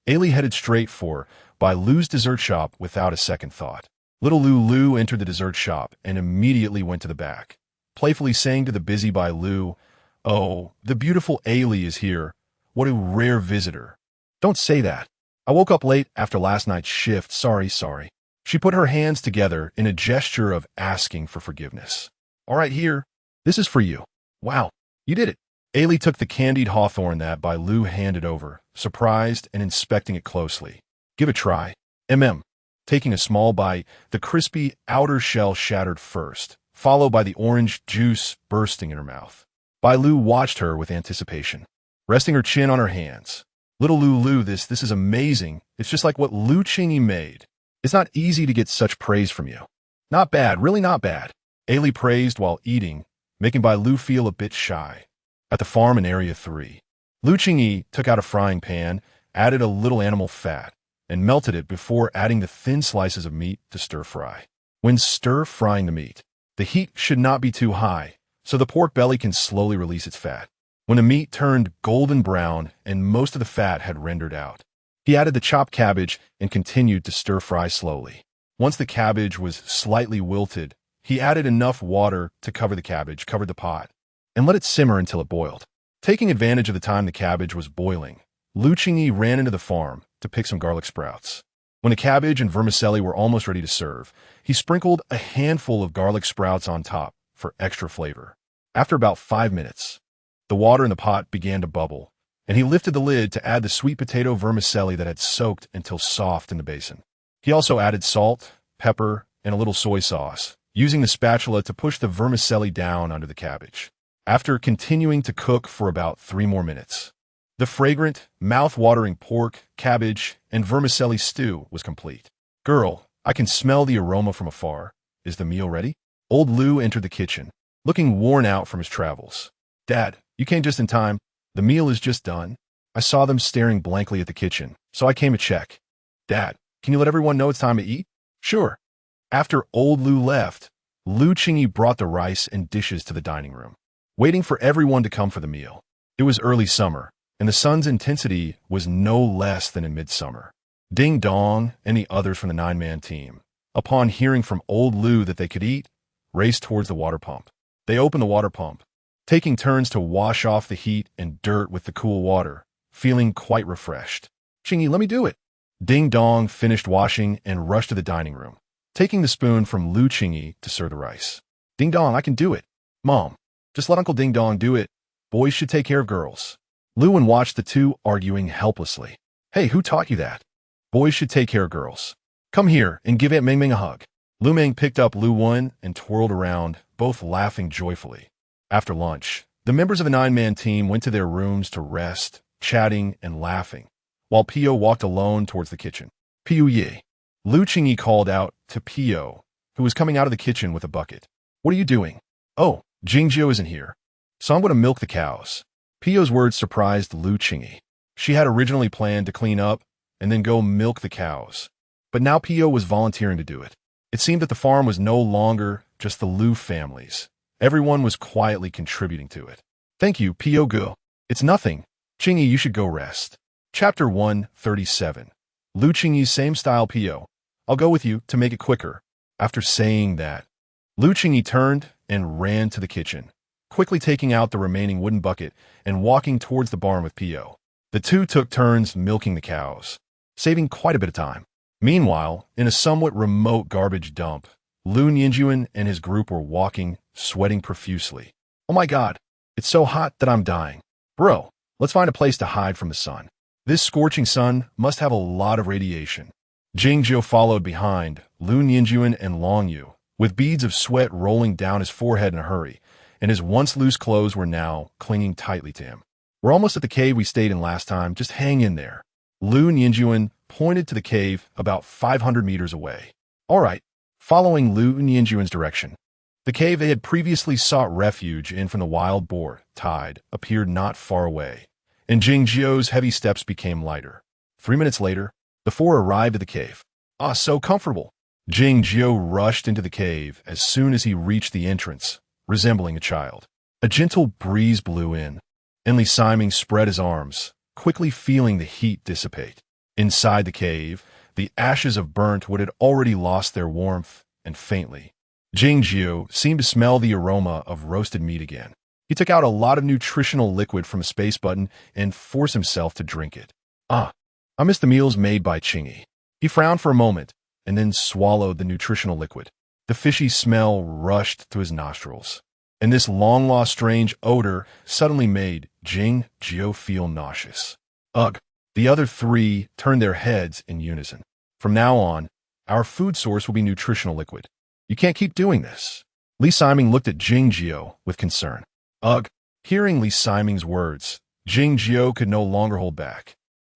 S1: Ailey headed straight for by Lu's dessert shop without a second thought. Little Lu entered the dessert shop and immediately went to the back, playfully saying to the busy by Lu, "Oh, the beautiful Ailey is here. What a rare visitor." "Don't say that. I woke up late after last night's shift. Sorry. She put her hands together in a gesture of asking for forgiveness. "All right, here. This is for you." "Wow, you did it." Ailey took the candied hawthorn that by Lu handed over, surprised and inspecting it closely. "Give it a try." Taking a small bite, the crispy outer shell shattered first, followed by the orange juice bursting in her mouth. Bai Lu watched her with anticipation, resting her chin on her hands. "Little Lu, this is amazing. It's just like what Lu Qingyi made. It's not easy to get such praise from you." "Not bad, really not bad." Ailey praised while eating, making Bai Lu feel a bit shy. At the farm in Area 3, Lu Qingyi took out a frying pan, added a little animal fat, and melted it before adding the thin slices of meat to stir-fry. When stir-frying the meat, the heat should not be too high, so the pork belly can slowly release its fat. When the meat turned golden brown and most of the fat had rendered out, he added the chopped cabbage and continued to stir-fry slowly. Once the cabbage was slightly wilted, he added enough water to cover the cabbage, covered the pot, and let it simmer until it boiled. Taking advantage of the time the cabbage was boiling, Lu Qingyi ran into the farm to pick some garlic sprouts. When the cabbage and vermicelli were almost ready to serve, he sprinkled a handful of garlic sprouts on top for extra flavor. After about 5 minutes, the water in the pot began to bubble, and he lifted the lid to add the sweet potato vermicelli that had soaked until soft in the basin. He also added salt, pepper, and a little soy sauce, using the spatula to push the vermicelli down under the cabbage. After continuing to cook for about 3 more minutes, the fragrant, mouth-watering pork, cabbage, and vermicelli stew was complete. "Girl, I can smell the aroma from afar. Is the meal ready?" Old Lu entered the kitchen, looking worn out from his travels. "Dad, you came just in time. The meal is just done." I saw them staring blankly at the kitchen, so I came to check. "Dad, can you let everyone know it's time to eat?" "Sure." After old Lu left, Lu Qingyi brought the rice and dishes to the dining room, waiting for everyone to come for the meal. It was early summer, and the sun's intensity was no less than in midsummer. Ding Dong and the others from the 9-man team, upon hearing from old Lu that they could eat, raced towards the water pump. They opened the water pump, taking turns to wash off the heat and dirt with the cool water, feeling quite refreshed. Qingyi, let me do it. Ding Dong finished washing and rushed to the dining room, taking the spoon from Lu Qingyi to serve the rice. Ding Dong, I can do it. Mom, just let Uncle Ding Dong do it. Boys should take care of girls. Lu Wen watched the two arguing helplessly. Hey, who taught you that? Boys should take care of girls. Come here and give Aunt Ming Ming a hug. Lu Ming picked up Lu Wen and twirled around, both laughing joyfully. After lunch, the members of the 9-man team went to their rooms to rest, chatting and laughing, while Pio walked alone towards the kitchen. Pio Yi. Lu Qingyi called out to Pio, who was coming out of the kitchen with a bucket. What are you doing? Oh, Jingjiu isn't here, so I'm going to milk the cows. Pio's words surprised Lu Qingyi. She had originally planned to clean up and then go milk the cows, but now Pio was volunteering to do it. It seemed that the farm was no longer just the Lu families. Everyone was quietly contributing to it. Thank you, Pio Gu. It's nothing. Qingyi, you should go rest. Chapter 137. Lu Qingyi's same style Pio. I'll go with you to make it quicker. After saying that, Lu Qingyi turned and ran to the kitchen, quickly taking out the remaining wooden bucket and walking towards the barn with Pio. The two took turns milking the cows, saving quite a bit of time. Meanwhile, in a somewhat remote garbage dump, Lu Ninjuan and his group were walking, sweating profusely. Oh my god, it's so hot that I'm dying. Bro, let's find a place to hide from the sun. This scorching sun must have a lot of radiation. Jingjiu followed behind Lu Ninjuan and Long Yu, with beads of sweat rolling down his forehead in a hurry, and his once loose clothes were now clinging tightly to him. We're almost at the cave we stayed in last time, just hang in there. Lu Ninjuan pointed to the cave about 500 meters away. All right, following Lu Ninjuan's direction. The cave they had previously sought refuge in from the wild boar tide appeared not far away, and Jingjiu's heavy steps became lighter. 3 minutes later, the four arrived at the cave. Ah, so comfortable. Jingjiu rushed into the cave as soon as he reached the entrance, resembling a child. A gentle breeze blew in, and Li Siming spread his arms, quickly feeling the heat dissipate. Inside the cave, the ashes of burnt wood had already lost their warmth, and faintly, Jingjiu seemed to smell the aroma of roasted meat again. He took out a lot of nutritional liquid from a space button and forced himself to drink it. Ah, I miss the meals made by Qingyi. He frowned for a moment, and then swallowed the nutritional liquid. The fishy smell rushed to his nostrils, and this long-lost strange odor suddenly made Jingjiu feel nauseous. Ugh! The other three turned their heads in unison. From now on, our food source will be nutritional liquid. You can't keep doing this. Li Siming looked at Jingjiu with concern. Ugh! Hearing Li Siming's words, Jingjiu could no longer hold back.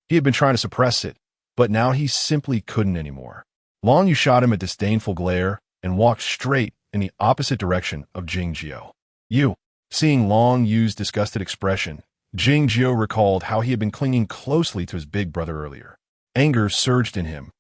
S1: He had been trying to suppress it, but now he simply couldn't anymore. Long Yu shot him a disdainful glare and walked straight in the opposite direction of Jingjiu. Seeing Long Yu's disgusted expression, Jingjiu recalled how he had been clinging closely to his big brother earlier. Anger surged in him,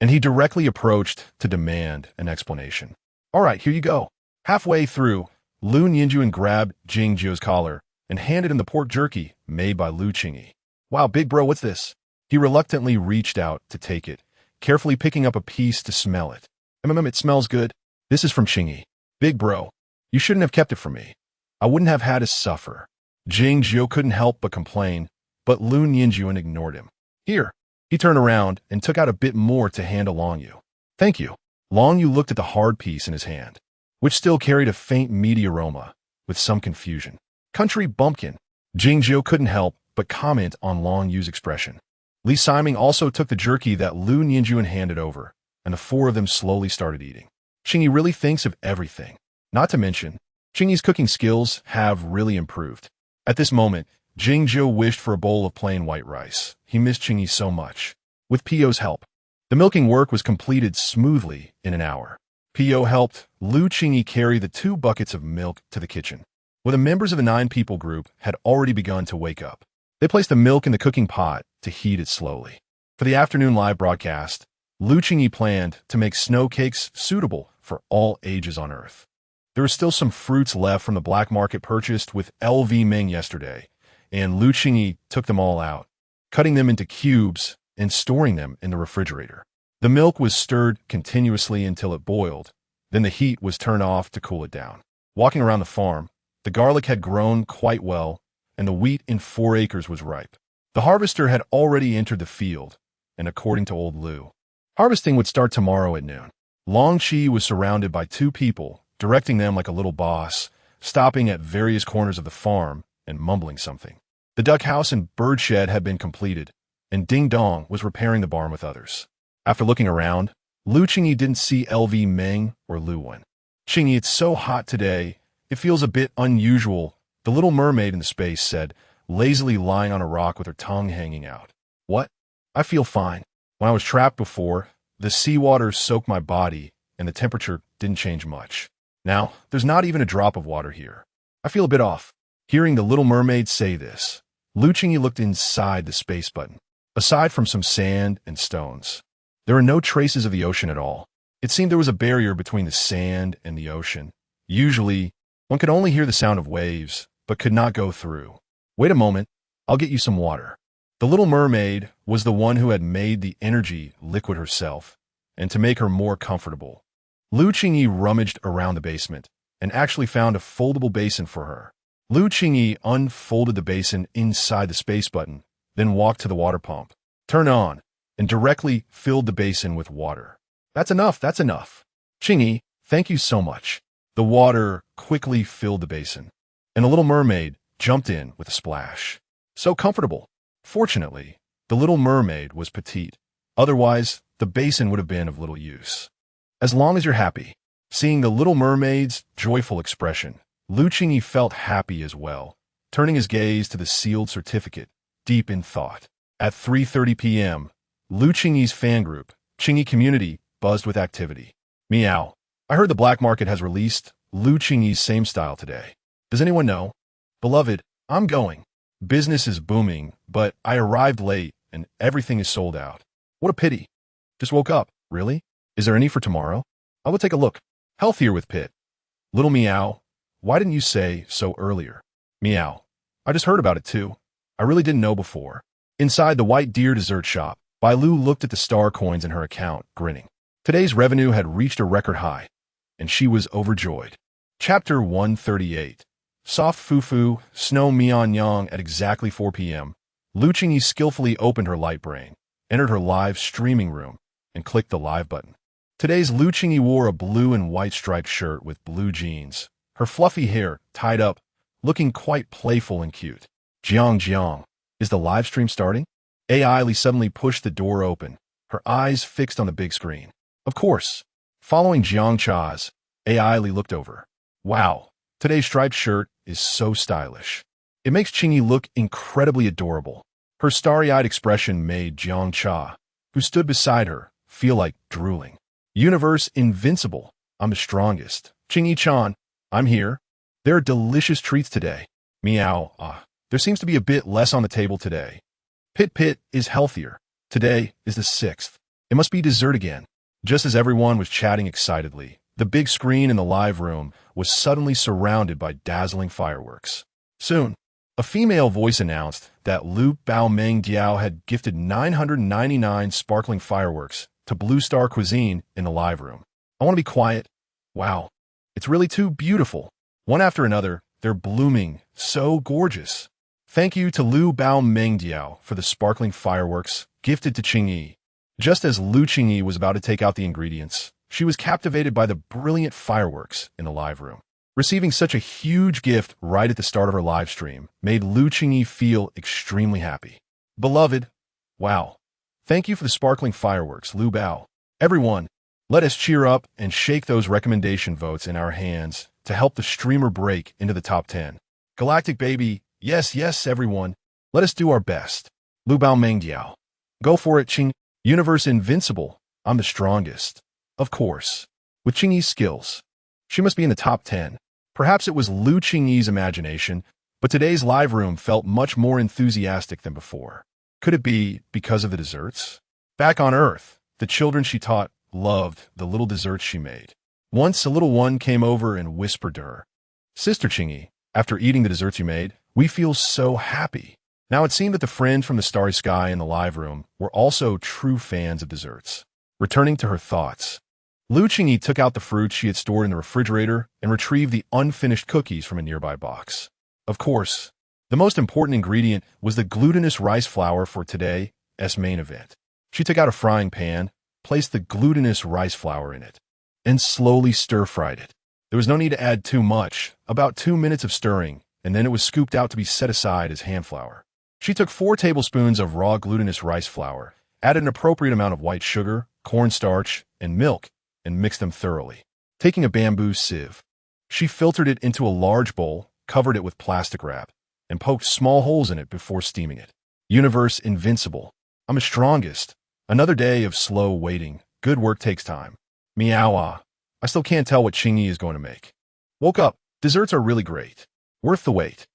S1: and he directly approached to demand an explanation. All right, here you go. Halfway through, Lu Ninjuan grabbed Jingjiu's collar and handed him the pork jerky made by Lu Qingyi. Wow, big bro, what's this? He reluctantly reached out to take it, carefully picking up a piece to smell it. It smells good. This is from Qingyi. Big bro, you shouldn't have kept it from me. I wouldn't have had to suffer. Jingjiu couldn't help but complain, but Lu Ninjuan ignored him. Here. He turned around and took out a bit more to hand to Long Yu. Thank you. Long Yu looked at the hard piece in his hand, which still carried a faint meaty aroma, with some confusion. Country bumpkin. Jingjiu couldn't help but comment on Long Yu's expression. Li Siming also took the jerky that Lu Ninjuan handed over, and the four of them slowly started eating. Qingyi really thinks of everything. Not to mention, Qingyi's cooking skills have really improved. At this moment, Jingjiu wished for a bowl of plain white rice. He missed Qingyi so much. With Pio's help, the milking work was completed smoothly in an hour. Pio helped Lu Qingyi carry the 2 buckets of milk to the kitchen, where the members of the 9-people group had already begun to wake up. They placed the milk in the cooking pot to heat it slowly. For the afternoon live broadcast, Lu Qingyi planned to make snow cakes suitable for all ages on Earth. There were still some fruits left from the black market purchased with LV Ming yesterday, and Lu Qingyi took them all out, cutting them into cubes and storing them in the refrigerator. The milk was stirred continuously until it boiled, Then the heat was turned off to cool it down. Walking around the farm, the garlic had grown quite well, and the wheat in 4 acres was ripe. The harvester had already entered the field, and according to old Lu, harvesting would start tomorrow at noon. Long Qi was surrounded by 2 people, directing them like a little boss, stopping at various corners of the farm and mumbling something. The duck house and bird shed had been completed, and Ding Dong was repairing the barn with others. After looking around, Qingyi didn't see LV Meng or Lu Wen. "Qingyi, it's so hot today. It feels a bit unusual," the little mermaid in the space said, lazily lying on a rock with her tongue hanging out. "What? I feel fine. When I was trapped before, the seawater soaked my body, and the temperature didn't change much. Now, there's not even a drop of water here. I feel a bit off." Hearing the little mermaid say this, Qingyi looked inside the space button. Aside from some sand and stones, there were no traces of the ocean at all. It seemed there was a barrier between the sand and the ocean. Usually, one could only hear the sound of waves, but could not go through. "Wait a moment, I'll get you some water." The little mermaid was the one who had made the energy liquid herself, and to make her more comfortable, Qingyi rummaged around the basement and actually found a foldable basin for her. Qingyi unfolded the basin inside the space button, then walked to the water pump, turned on, and directly filled the basin with water. That's enough. "Qingyi, thank you so much." The water quickly filled the basin, and the little mermaid jumped in with a splash. So comfortable. Fortunately, the little mermaid was petite. Otherwise, the basin would have been of little use. "As long as you're happy." Seeing the little mermaid's joyful expression, Qingyi felt happy as well, turning his gaze to the sealed certificate, deep in thought. At 3:30 p.m., Qingyi's fan group, Qingyi Community, buzzed with activity. "Meow. I heard the black market has released Qingyi's same style today. Does anyone know? Beloved, I'm going. Business is booming, but I arrived late and everything is sold out. What a pity. Just woke up. Really? Is there any for tomorrow? I will take a look. Healthier with Pit. Little Meow, why didn't you say so earlier? Meow. I just heard about it too. I really didn't know before." Inside the White Deer dessert shop, Lu looked at the star coins in her account, grinning. Today's revenue had reached a record high, and she was overjoyed. Chapter 138. Soft Fufu, Snow Mian Yang. At exactly 4 p.m., Qingyi skillfully opened her light brain, entered her live streaming room, and clicked the live button. Today's Qingyi wore a blue and white striped shirt with blue jeans, her fluffy hair tied up, looking quite playful and cute. Jiang, is the live stream starting?" Li suddenly pushed the door open, her eyes fixed on the big screen. Of course. Following Jiang Cha's, Li looked over. "Wow, today's striped shirt is so stylish. It makes Qingyi look incredibly adorable." Her starry-eyed expression made Jiang Cha, who stood beside her, feel like drooling. "Universe Invincible, I'm the strongest. Qingyi-chan, I'm here. There are delicious treats today. Meow, there seems to be a bit less on the table today. Pit is healthier. Today is the 6th. It must be dessert again." Just as everyone was chatting excitedly, the big screen in the live room was suddenly surrounded by dazzling fireworks. Soon, a female voice announced that Lu Bao Meng Diao had gifted 999 sparkling fireworks to Blue Star Cuisine in the live room. "I want to be quiet. Wow, it's really too beautiful. One after another, they're blooming, so gorgeous. Thank you to Lu Bao Meng Diao for the sparkling fireworks gifted to Qingyi." Just as Qingyi was about to take out the ingredients, she was captivated by the brilliant fireworks in the live room. Receiving such a huge gift right at the start of her live stream made Qingyi feel extremely happy. "Beloved, wow. Thank you for the sparkling fireworks, Lu Bao. Everyone, let us cheer up and shake those recommendation votes in our hands to help the streamer break into the top 10. Galactic Baby, yes, everyone. Let us do our best. Lu Bao Meng Diao. Go for it, Qing. Universe Invincible, I'm the strongest. Of course. With Qingyi's skills, she must be in the top 10. Perhaps it was Qingyi's imagination, but today's live room felt much more enthusiastic than before. Could it be because of the desserts? Back on Earth, the children she taught loved the little desserts she made. Once a little one came over and whispered to her, "Sister Qingyi, after eating the desserts you made, we feel so happy." Now it seemed that the friends from the starry sky in the live room were also true fans of desserts. Returning to her thoughts, Lu Qingyi took out the fruits she had stored in the refrigerator and retrieved the unfinished cookies from a nearby box. Of course, the most important ingredient was the glutinous rice flour for today's main event. She took out a frying pan, placed the glutinous rice flour in it, and slowly stir-fried it. There was no need to add too much, about 2 minutes of stirring, and then it was scooped out to be set aside as hand flour. She took 4 tablespoons of raw glutinous rice flour, added an appropriate amount of white sugar, cornstarch, and milk, and mixed them thoroughly. Taking a bamboo sieve, she filtered it into a large bowl, covered it with plastic wrap, and poked small holes in it before steaming it. Universe invincible. I'm the strongest. Another day of slow waiting. Good work takes time. Meow. I still can't tell what Qingyi is going to make. Woke up. Desserts are really great. Worth the wait.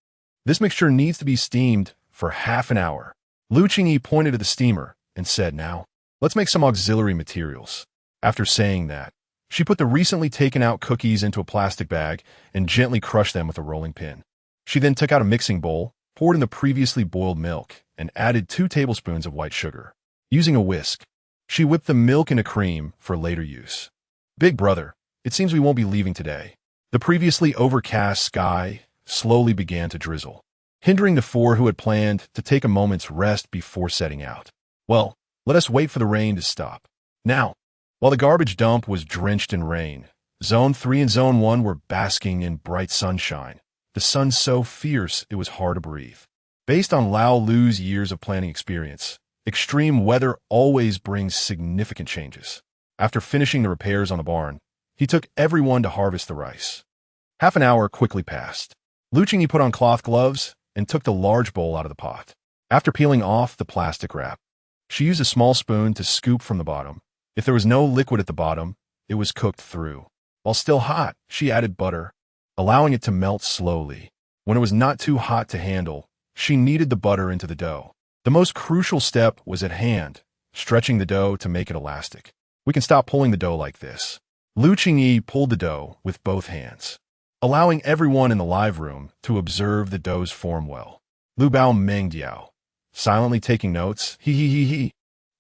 S1: This mixture needs to be steamed for half an hour. Lu Qingyi pointed to the steamer and said, now, let's make some auxiliary materials. After saying that, she put the recently taken out cookies into a plastic bag and gently crushed them with a rolling pin. She then took out a mixing bowl, poured in the previously boiled milk, and added 2 tablespoons of white sugar. Using a whisk, she whipped the milk into cream for later use. Big brother, it seems we won't be leaving today. The previously overcast sky slowly began to drizzle, hindering the 4 who had planned to take a moment's rest before setting out. Well, let us wait for the rain to stop. Now, while the garbage dump was drenched in rain, Zone 3 and Zone 1 were basking in bright sunshine. The sun so fierce it was hard to breathe. Based on Lu's years of planning experience, extreme weather always brings significant changes. After finishing the repairs on the barn, he took everyone to harvest the rice. Half an hour quickly passed. Lu Qingyi put on cloth gloves and took the large bowl out of the pot. After peeling off the plastic wrap, she used a small spoon to scoop from the bottom. If there was no liquid at the bottom, it was cooked through. While still hot, she added butter, allowing it to melt slowly. When it was not too hot to handle, she kneaded the butter into the dough. The most crucial step was at hand, stretching the dough to make it elastic. We can stop pulling the dough like this. Lu Qingyi pulled the dough with both hands, allowing everyone in the live room to observe the dough's form well. Lu Bao Mengdiao, silently taking notes. He.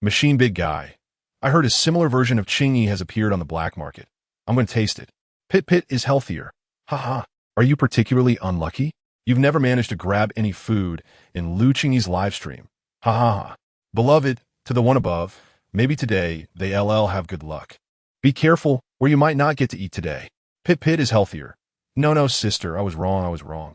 S1: Machine big guy. I heard a similar version of Qingyi has appeared on the black market. I'm going to taste it. Pit is healthier. Haha. Are you particularly unlucky? You've never managed to grab any food in Lu Qingyi's live stream. Ha ha ha. Beloved, to the one above, maybe today they LL have good luck. Be careful, or you might not get to eat today. Pit is healthier. No, sister, I was wrong.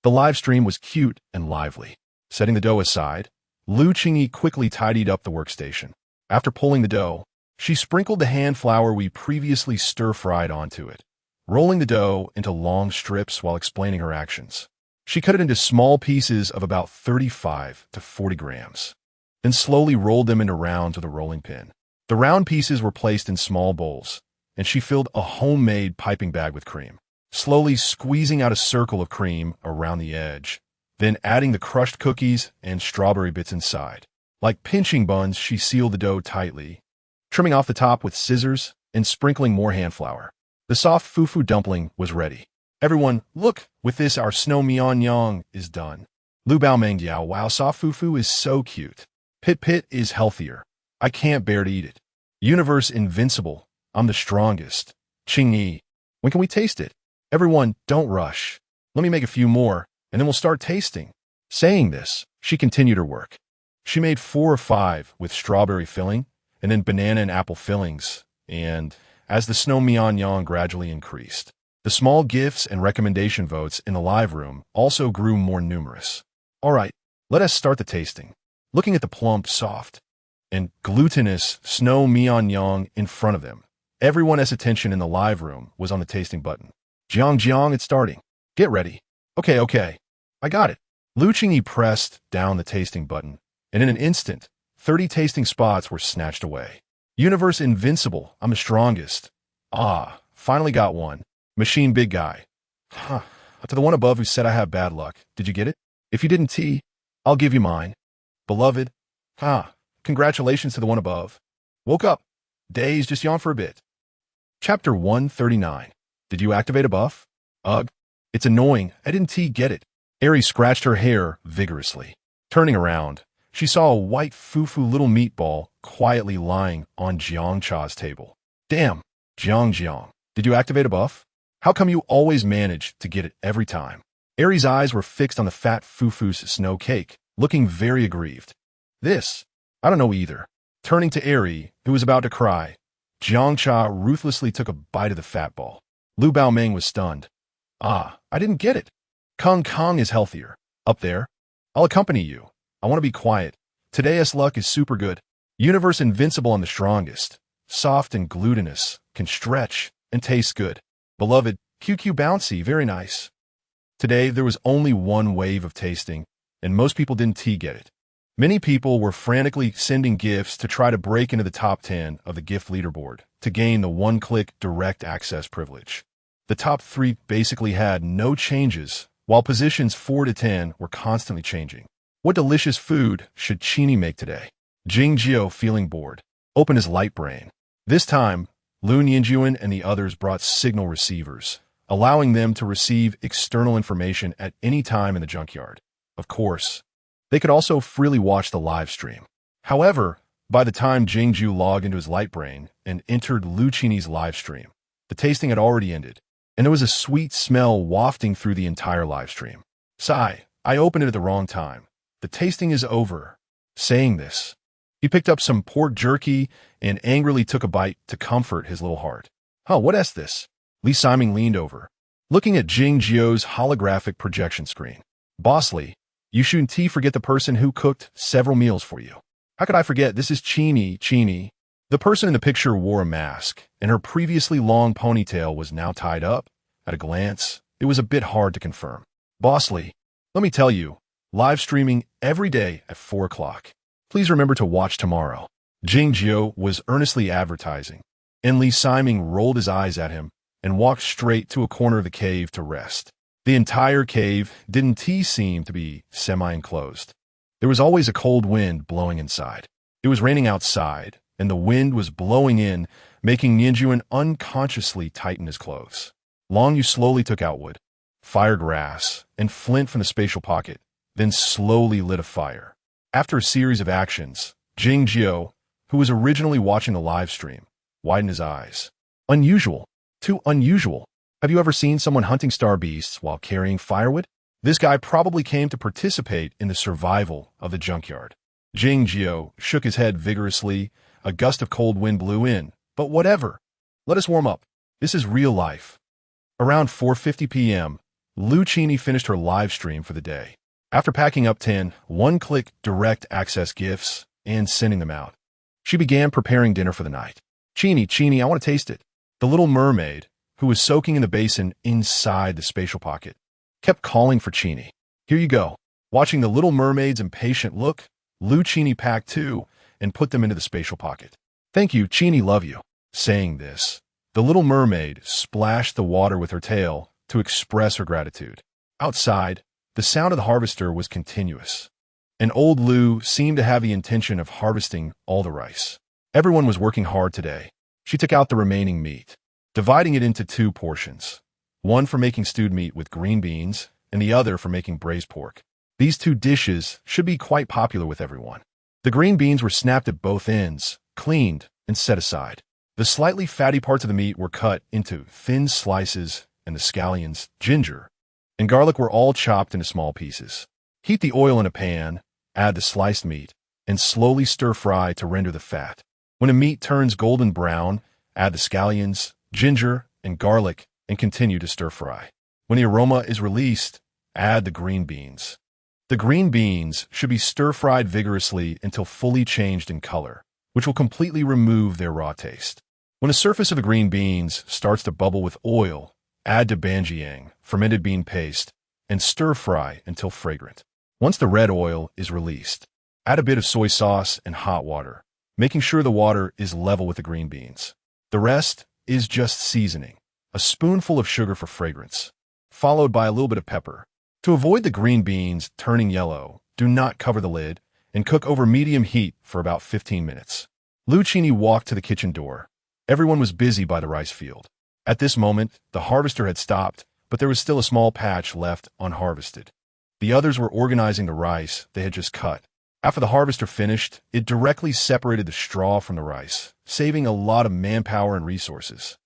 S1: The live stream was cute and lively. Setting the dough aside, Lu Qingyi quickly tidied up the workstation. After pulling the dough, she sprinkled the hand flour we previously stir-fried onto it, rolling the dough into long strips while explaining her actions. She cut it into small pieces of about 35 to 40 grams, then slowly rolled them into rounds with a rolling pin. The round pieces were placed in small bowls, and she filled a homemade piping bag with cream, slowly squeezing out a circle of cream around the edge, then adding the crushed cookies and strawberry bits inside. Like pinching buns, she sealed the dough tightly, trimming off the top with scissors and sprinkling more hand flour. The soft fufu dumpling was ready. Everyone, look, with this our snow myeon is done. Lu Bao Mengdiao, wow, soft fufu is so cute. Pit is healthier. I can't bear to eat it. Universe invincible. I'm the strongest. Qingyi. When can we taste it? Everyone, don't rush. Let me make a few more, and then we'll start tasting. Saying this, she continued her work. She made 4 or 5 with strawberry filling, and then banana and apple fillings, and as the snow myeon gradually increased, the small gifts and recommendation votes in the live room also grew more numerous. All right, let us start the tasting. Looking at the plump, soft, and glutinous snow myeon in front of them, everyone's attention in the live room was on the tasting button. Jiang, it's starting. Get ready. Okay. I got it. Lu Qingyi pressed down the tasting button, and in an instant, 30 tasting spots were snatched away. Universe invincible. I'm the strongest. Ah, finally got one. Machine big guy. Huh. To the one above who said I have bad luck. Did you get it? If you didn't, I'll give you mine. Beloved. Congratulations to the one above. Woke up. Days, just yawn for a bit. Chapter 139. Did you activate a buff? Ugh. It's annoying. I didn't get it. Eri scratched her hair vigorously. Turning around, she saw a white fufu little meatball quietly lying on Jiangcha's table. Damn, Jiang, did you activate a buff? How come you always manage to get it every time? Eri's eyes were fixed on the fat Fufu's snow cake, looking very aggrieved. This, I don't know either. Turning to Eri, who was about to cry, Jiangcha ruthlessly took a bite of the fat ball. Lu Baoming was stunned. I didn't get it. Kong is healthier. Up there. I'll accompany you. I want to be quiet. Today's luck is super good. Universe invincible on the strongest. Soft and glutinous, can stretch, and taste good. Beloved, QQ bouncy, very nice. Today, there was only one wave of tasting, and most people didn't get it. Many people were frantically sending gifts to try to break into the top 10 of the gift leaderboard to gain the one-click direct access privilege. The top 3 basically had no changes, while positions 4 to 10 were constantly changing. What delicious food should Qingyi make today? Jingjiu, feeling bored, opened his light brain. This time, Lu Nianjuan and the others brought signal receivers, allowing them to receive external information at any time in the junkyard. Of course, they could also freely watch the live stream. However, by the time Jingjiu logged into his light brain and entered Lu Qingyi's live stream, the tasting had already ended, and there was a sweet smell wafting through the entire live stream. Sigh, I opened it at the wrong time. The tasting is over. Saying this, he picked up some pork jerky and angrily took a bite to comfort his little heart. What is this? Li Siming leaned over, looking at Jingjiu's holographic projection screen. Boss Li, you shouldn't forget the person who cooked several meals for you. How could I forget? This is Qingyi. The person in the picture wore a mask, and her previously long ponytail was now tied up. At a glance, it was a bit hard to confirm. Boss Li, let me tell you, live streaming every day at 4 o'clock. Please remember to watch tomorrow. Jingjiu was earnestly advertising, and Li Siming rolled his eyes at him and walked straight to a corner of the cave to rest. The entire cave didn't seem to be semi-enclosed. There was always a cold wind blowing inside. It was raining outside, and the wind was blowing in, making Nianjuan unconsciously tighten his clothes. Long Yu slowly took out wood, fire grass, and flint from the spatial pocket, then slowly lit a fire. After a series of actions, Jingjiu, who was originally watching the live stream, widened his eyes. Unusual. Too unusual. Have you ever seen someone hunting star beasts while carrying firewood? This guy probably came to participate in the survival of the junkyard. Jingjiu shook his head vigorously. A gust of cold wind blew in. But whatever. Let us warm up. This is real life. Around 4:50 p.m., Lu Qingyi finished her live stream for the day. After packing up 10 one-click direct access gifts and sending them out, she began preparing dinner for the night. Qingyi, I want to taste it. The little mermaid, who was soaking in the basin inside the spatial pocket, kept calling for Qingyi. Here you go. Watching the little mermaid's impatient look, Lu Qingyi packed 2 and put them into the spatial pocket. Thank you, Qingyi, love you. Saying this, the little mermaid splashed the water with her tail to express her gratitude. Outside, the sound of the harvester was continuous, and old Lu seemed to have the intention of harvesting all the rice. Everyone was working hard today. She took out the remaining meat, dividing it into 2 portions, one for making stewed meat with green beans and the other for making braised pork. These 2 dishes should be quite popular with everyone. The green beans were snapped at both ends, cleaned, and set aside. The slightly fatty parts of the meat were cut into thin slices, and the scallions, ginger, and garlic were all chopped into small pieces. Heat the oil in a pan, add the sliced meat, and slowly stir-fry to render the fat. When the meat turns golden brown, add the scallions, ginger, and garlic, and continue to stir-fry. When the aroma is released, add the green beans. The green beans should be stir-fried vigorously until fully changed in color, which will completely remove their raw taste. When the surface of the green beans starts to bubble with oil, add to banjiang, fermented bean paste, and stir-fry until fragrant. Once the red oil is released, add a bit of soy sauce and hot water, making sure the water is level with the green beans. The rest is just seasoning, a spoonful of sugar for fragrance, followed by a little bit of pepper. To avoid the green beans turning yellow, do not cover the lid and cook over medium heat for about 15 minutes. Lu Qingyi walked to the kitchen door. Everyone was busy by the rice field. At this moment, the harvester had stopped, but there was still a small patch left unharvested. The others were organizing the rice they had just cut. After the harvester finished, it directly separated the straw from the rice, saving a lot of manpower and resources.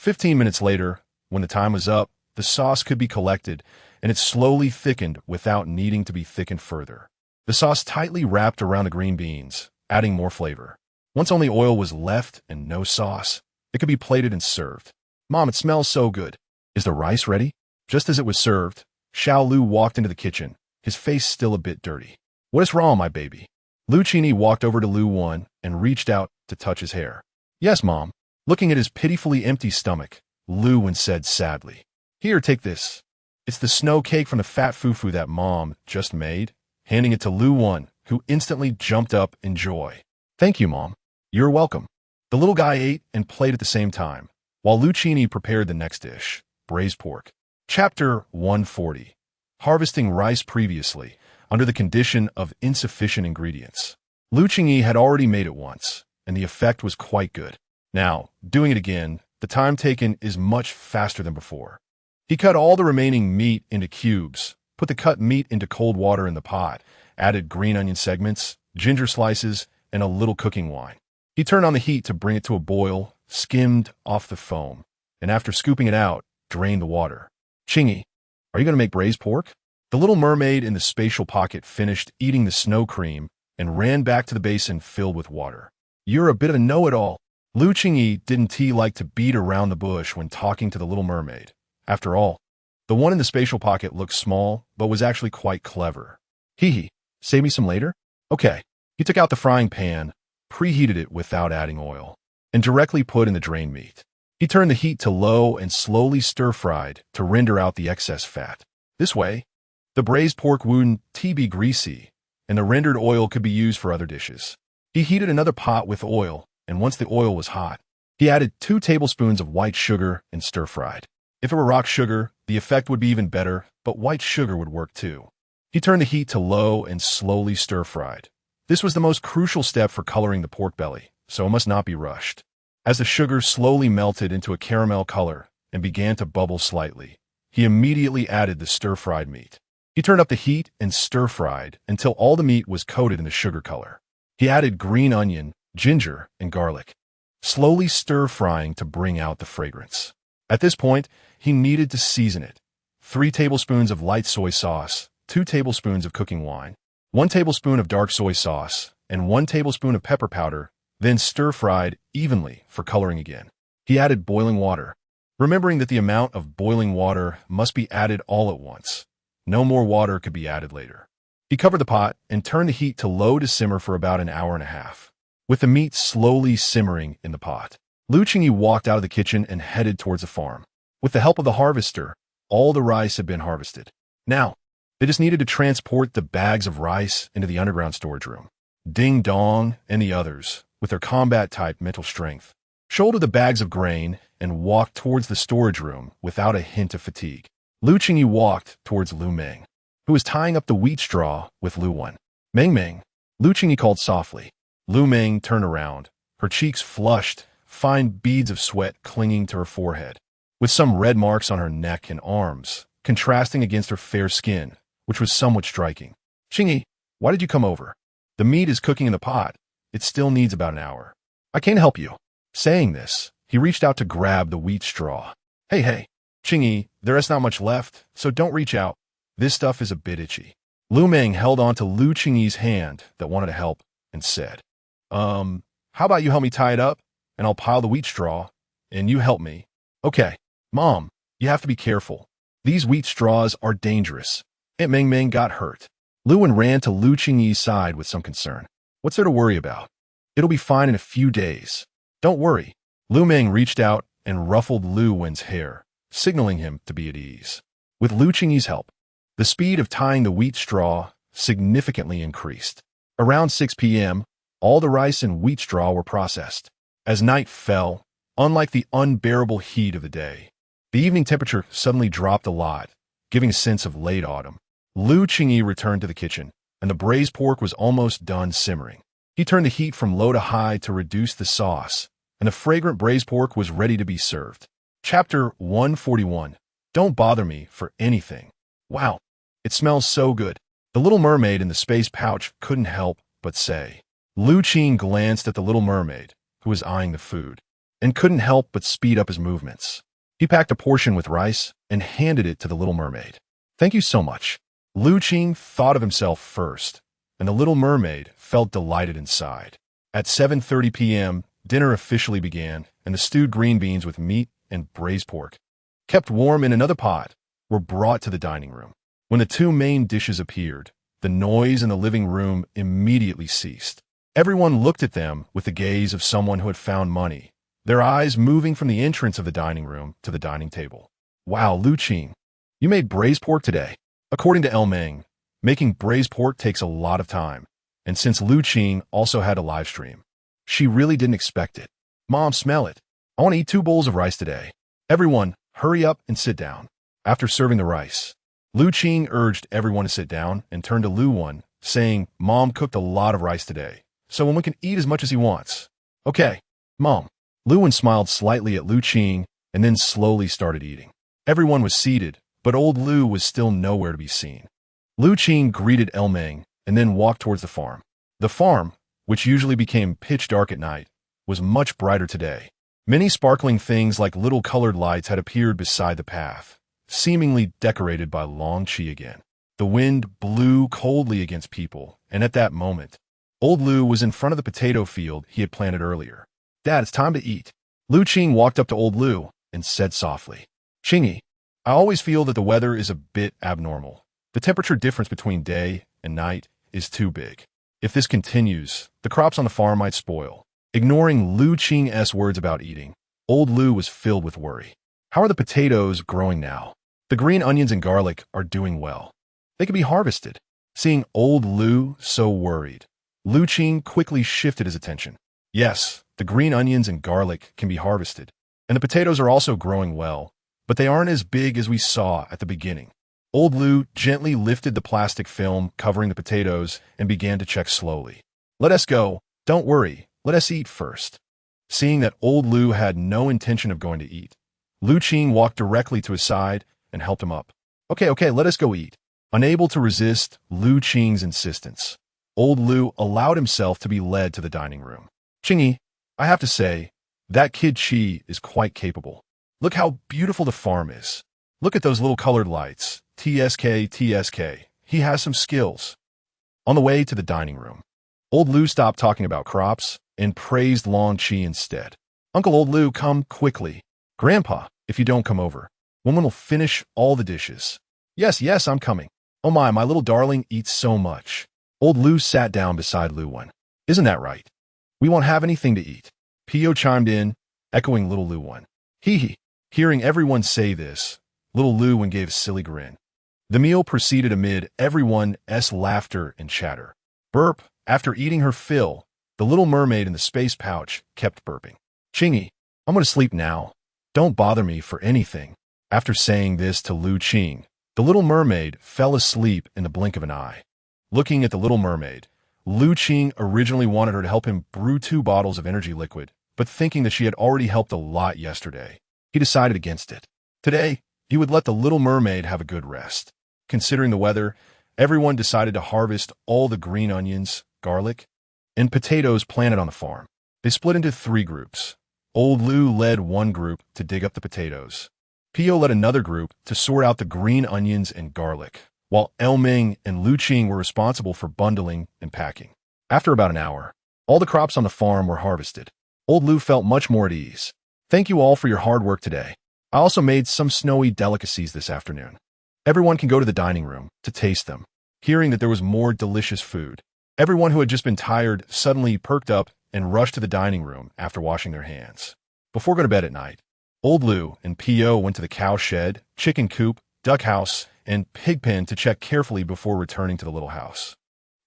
S1: 15 minutes later, when the time was up, the sauce could be collected, and it slowly thickened without needing to be thickened further. The sauce tightly wrapped around the green beans, adding more flavor. Once only oil was left and no sauce, it could be plated and served. Mom, it smells so good. Is the rice ready? Just as it was served, Lu walked into the kitchen, his face still a bit dirty. What is wrong, my baby? Qingyi walked over to Lu and reached out to touch his hair. Yes, Mom. Looking at his pitifully empty stomach, Lu said sadly. Here, take this. It's the snow cake from the fat fufu that Mom just made, handing it to Lu, who instantly jumped up in joy. Thank you, Mom. You're welcome. The little guy ate and played at the same time, while Qingyi prepared the next dish, braised pork. Chapter 140. Harvesting rice previously, under the condition of insufficient ingredients. Qingyi had already made it once, and the effect was quite good. Now, doing it again, the time taken is much faster than before. He cut all the remaining meat into cubes, put the cut meat into cold water in the pot, added green onion segments, ginger slices, and a little cooking wine. He turned on the heat to bring it to a boil, skimmed off the foam, and after scooping it out, drained the water. Qingyi, are you going to make braised pork? The little mermaid in the spatial pocket finished eating the snow cream and ran back to the basin filled with water. You're a bit of a know-it-all. Qingyi didn't like to beat around the bush when talking to the little mermaid. After all, the one in the spatial pocket looked small, but was actually quite clever. Hee, save me some later? Okay. He took out the frying pan, preheated it without adding oil, and directly put in the drained meat. He turned the heat to low and slowly stir-fried to render out the excess fat. This way, the braised pork wouldn't be greasy, and the rendered oil could be used for other dishes. He heated another pot with oil, and once the oil was hot, he added 2 tablespoons of white sugar and stir-fried. If it were rock sugar, the effect would be even better, but white sugar would work too. He turned the heat to low and slowly stir-fried. This was the most crucial step for coloring the pork belly, so it must not be rushed. As the sugar slowly melted into a caramel color and began to bubble slightly, he immediately added the stir-fried meat. He turned up the heat and stir-fried until all the meat was coated in the sugar color. He added green onion, ginger, and garlic, slowly stir-frying to bring out the fragrance. At this point, he needed to season it. 3 tablespoons of light soy sauce, 2 tablespoons of cooking wine, 1 tablespoon of dark soy sauce, and 1 tablespoon of pepper powder, then stir-fried evenly for coloring again. He added boiling water, remembering that the amount of boiling water must be added all at once. No more water could be added later. He covered the pot and turned the heat to low to simmer for about an hour and a half, with the meat slowly simmering in the pot. Qingyi walked out of the kitchen and headed towards the farm. With the help of the harvester, all the rice had been harvested. Now, they just needed to transport the bags of rice into the underground storage room. Ding Dong and the others, with their combat-type mental strength, shouldered the bags of grain and walked towards the storage room without a hint of fatigue. Qingyi walked towards Lu Meng, who was tying up the wheat straw with Lu. Meng, Qingyi called softly. Lu Meng turned around, her cheeks flushed, fine beads of sweat clinging to her forehead, with some red marks on her neck and arms, contrasting against her fair skin, which was somewhat striking. Qingyi, why did you come over? The meat is cooking in the pot. It still needs about an hour. I can't help you. Saying this, he reached out to grab the wheat straw. Hey, Qingyi, there is not much left, so don't reach out. This stuff is a bit itchy. Lu Meng held on to Qingyi's hand that wanted to help and said, how about you help me tie it up, and I'll pile the wheat straw, and you help me. Okay, Mom, you have to be careful. These wheat straws are dangerous. Aunt Meng got hurt. Lu ran to Qingyi's side with some concern. What's there to worry about? It'll be fine in a few days. Don't worry. Lu Meng reached out and ruffled Lu's hair, signaling him to be at ease. With Qingyi's help, the speed of tying the wheat straw significantly increased. Around 6 p.m., all the rice and wheat straw were processed. As night fell, unlike the unbearable heat of the day, the evening temperature suddenly dropped a lot, giving a sense of late autumn. Qingyi returned to the kitchen, and the braised pork was almost done simmering. He turned the heat from low to high to reduce the sauce, and the fragrant braised pork was ready to be served. Chapter 141. Don't bother me for anything. Wow, it smells so good. The little mermaid in the space pouch couldn't help but say. Qingyi glanced at the little mermaid, who was eyeing the food. and couldn't help but speed up his movements. He packed a portion with rice and handed it to the little mermaid. "Thank you so much." Lu Qing thought of himself first, and the little mermaid felt delighted inside. At 7:30 p.m., dinner officially began, and the stewed green beans with meat and braised pork, kept warm in another pot, were brought to the dining room. When the two main dishes appeared, the noise in the living room immediately ceased. Everyone looked at them with the gaze of someone who had found money, their eyes moving from the entrance of the dining room to the dining table. "Wow, Lu Qing, you made braised pork today." According to El Meng, making braised pork takes a lot of time, and since Lu Qing also had a live stream, she really didn't expect it. "Mom, smell it. I want to eat 2 bowls of rice today. Everyone, hurry up and sit down." After serving the rice, Lu Qing urged everyone to sit down and turned to Lu Wan, saying, "Mom cooked a lot of rice today, so one can eat as much as he wants." "Okay, Mom." Lu Wan smiled slightly at Lu Qing and then slowly started eating. Everyone was seated, but old Lu was still nowhere to be seen. Lu Qing greeted El Meng and then walked towards the farm. The farm, which usually became pitch dark at night, was much brighter today. Many sparkling things like little colored lights had appeared beside the path, seemingly decorated by Long Qi again. The wind blew coldly against people, and at that moment, old Lu was in front of the potato field he had planted earlier. "Dad, it's time to eat." Lu Qing walked up to old Lu and said softly, "Qingyi, I always feel that the weather is a bit abnormal. The temperature difference between day and night is too big. If this continues, the crops on the farm might spoil." Ignoring Lu Qing's words about eating, old Lu was filled with worry. "How are the potatoes growing now? The green onions and garlic are doing well. They can be harvested." Seeing old Lu so worried, Lu Qing quickly shifted his attention. "Yes, the green onions and garlic can be harvested, and the potatoes are also growing well, but they aren't as big as we saw at the beginning." Old Lu gently lifted the plastic film covering the potatoes and began to check slowly. "Let us go. Don't worry. Let us eat first." Seeing that old Lu had no intention of going to eat, Lu Qing walked directly to his side and helped him up. Okay, let us go eat." Unable to resist Lu Qing's insistence, old Lu allowed himself to be led to the dining room. "Qingyi, I have to say, that kid Qi is quite capable. Look how beautiful the farm is. Look at those little colored lights. TSK. He has some skills." On the way to the dining room, old Lu stopped talking about crops and praised Long Qi instead. "Uncle Old Lu, come quickly. Grandpa, if you don't come over, woman will finish all the dishes." Yes, I'm coming." "Oh my little darling eats so much." Old Lu sat down beside Lu Wan. "Isn't that right? We won't have anything to eat." Pio chimed in, echoing little Lu Wan. Hee. Hearing everyone say this, little Lu Wan gave a silly grin. The meal proceeded amid everyone's laughter and chatter. Burp. After eating her fill, the little mermaid in the space pouch kept burping. "Qingyi, I'm going to sleep now. Don't bother me for anything." After saying this to Lu Qing, the little mermaid fell asleep in the blink of an eye. Looking at the little mermaid, Lu Qing originally wanted her to help him brew 2 bottles of energy liquid, but thinking that she had already helped a lot yesterday, he decided against it. Today, he would let the little mermaid have a good rest. Considering the weather, everyone decided to harvest all the green onions, garlic, and potatoes planted on the farm. They split into 3 groups. Old Lu led one group to dig up the potatoes. Pio led another group to sort out the green onions and garlic, while El Meng and Lu Qing were responsible for bundling and packing. After about an hour, all the crops on the farm were harvested. Old Lu felt much more at ease. "Thank you all for your hard work today. I also made some snowy delicacies this afternoon. Everyone can go to the dining room to taste them." Hearing that there was more delicious food, everyone who had just been tired suddenly perked up and rushed to the dining room after washing their hands. Before going to bed at night, Old Lu and P.O. went to the cow shed, chicken coop, duck house, and pig pen to check carefully before returning to the little house.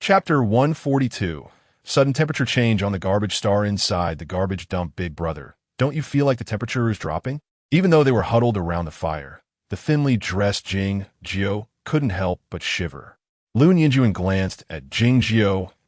S1: Chapter 142. Sudden temperature change on the garbage star inside the garbage dump. Big brother, don't you feel like the temperature is dropping? Even though they were huddled around the fire, the thinly dressed Jing couldn't help but shiver. Lu Yinjuan glanced at Jing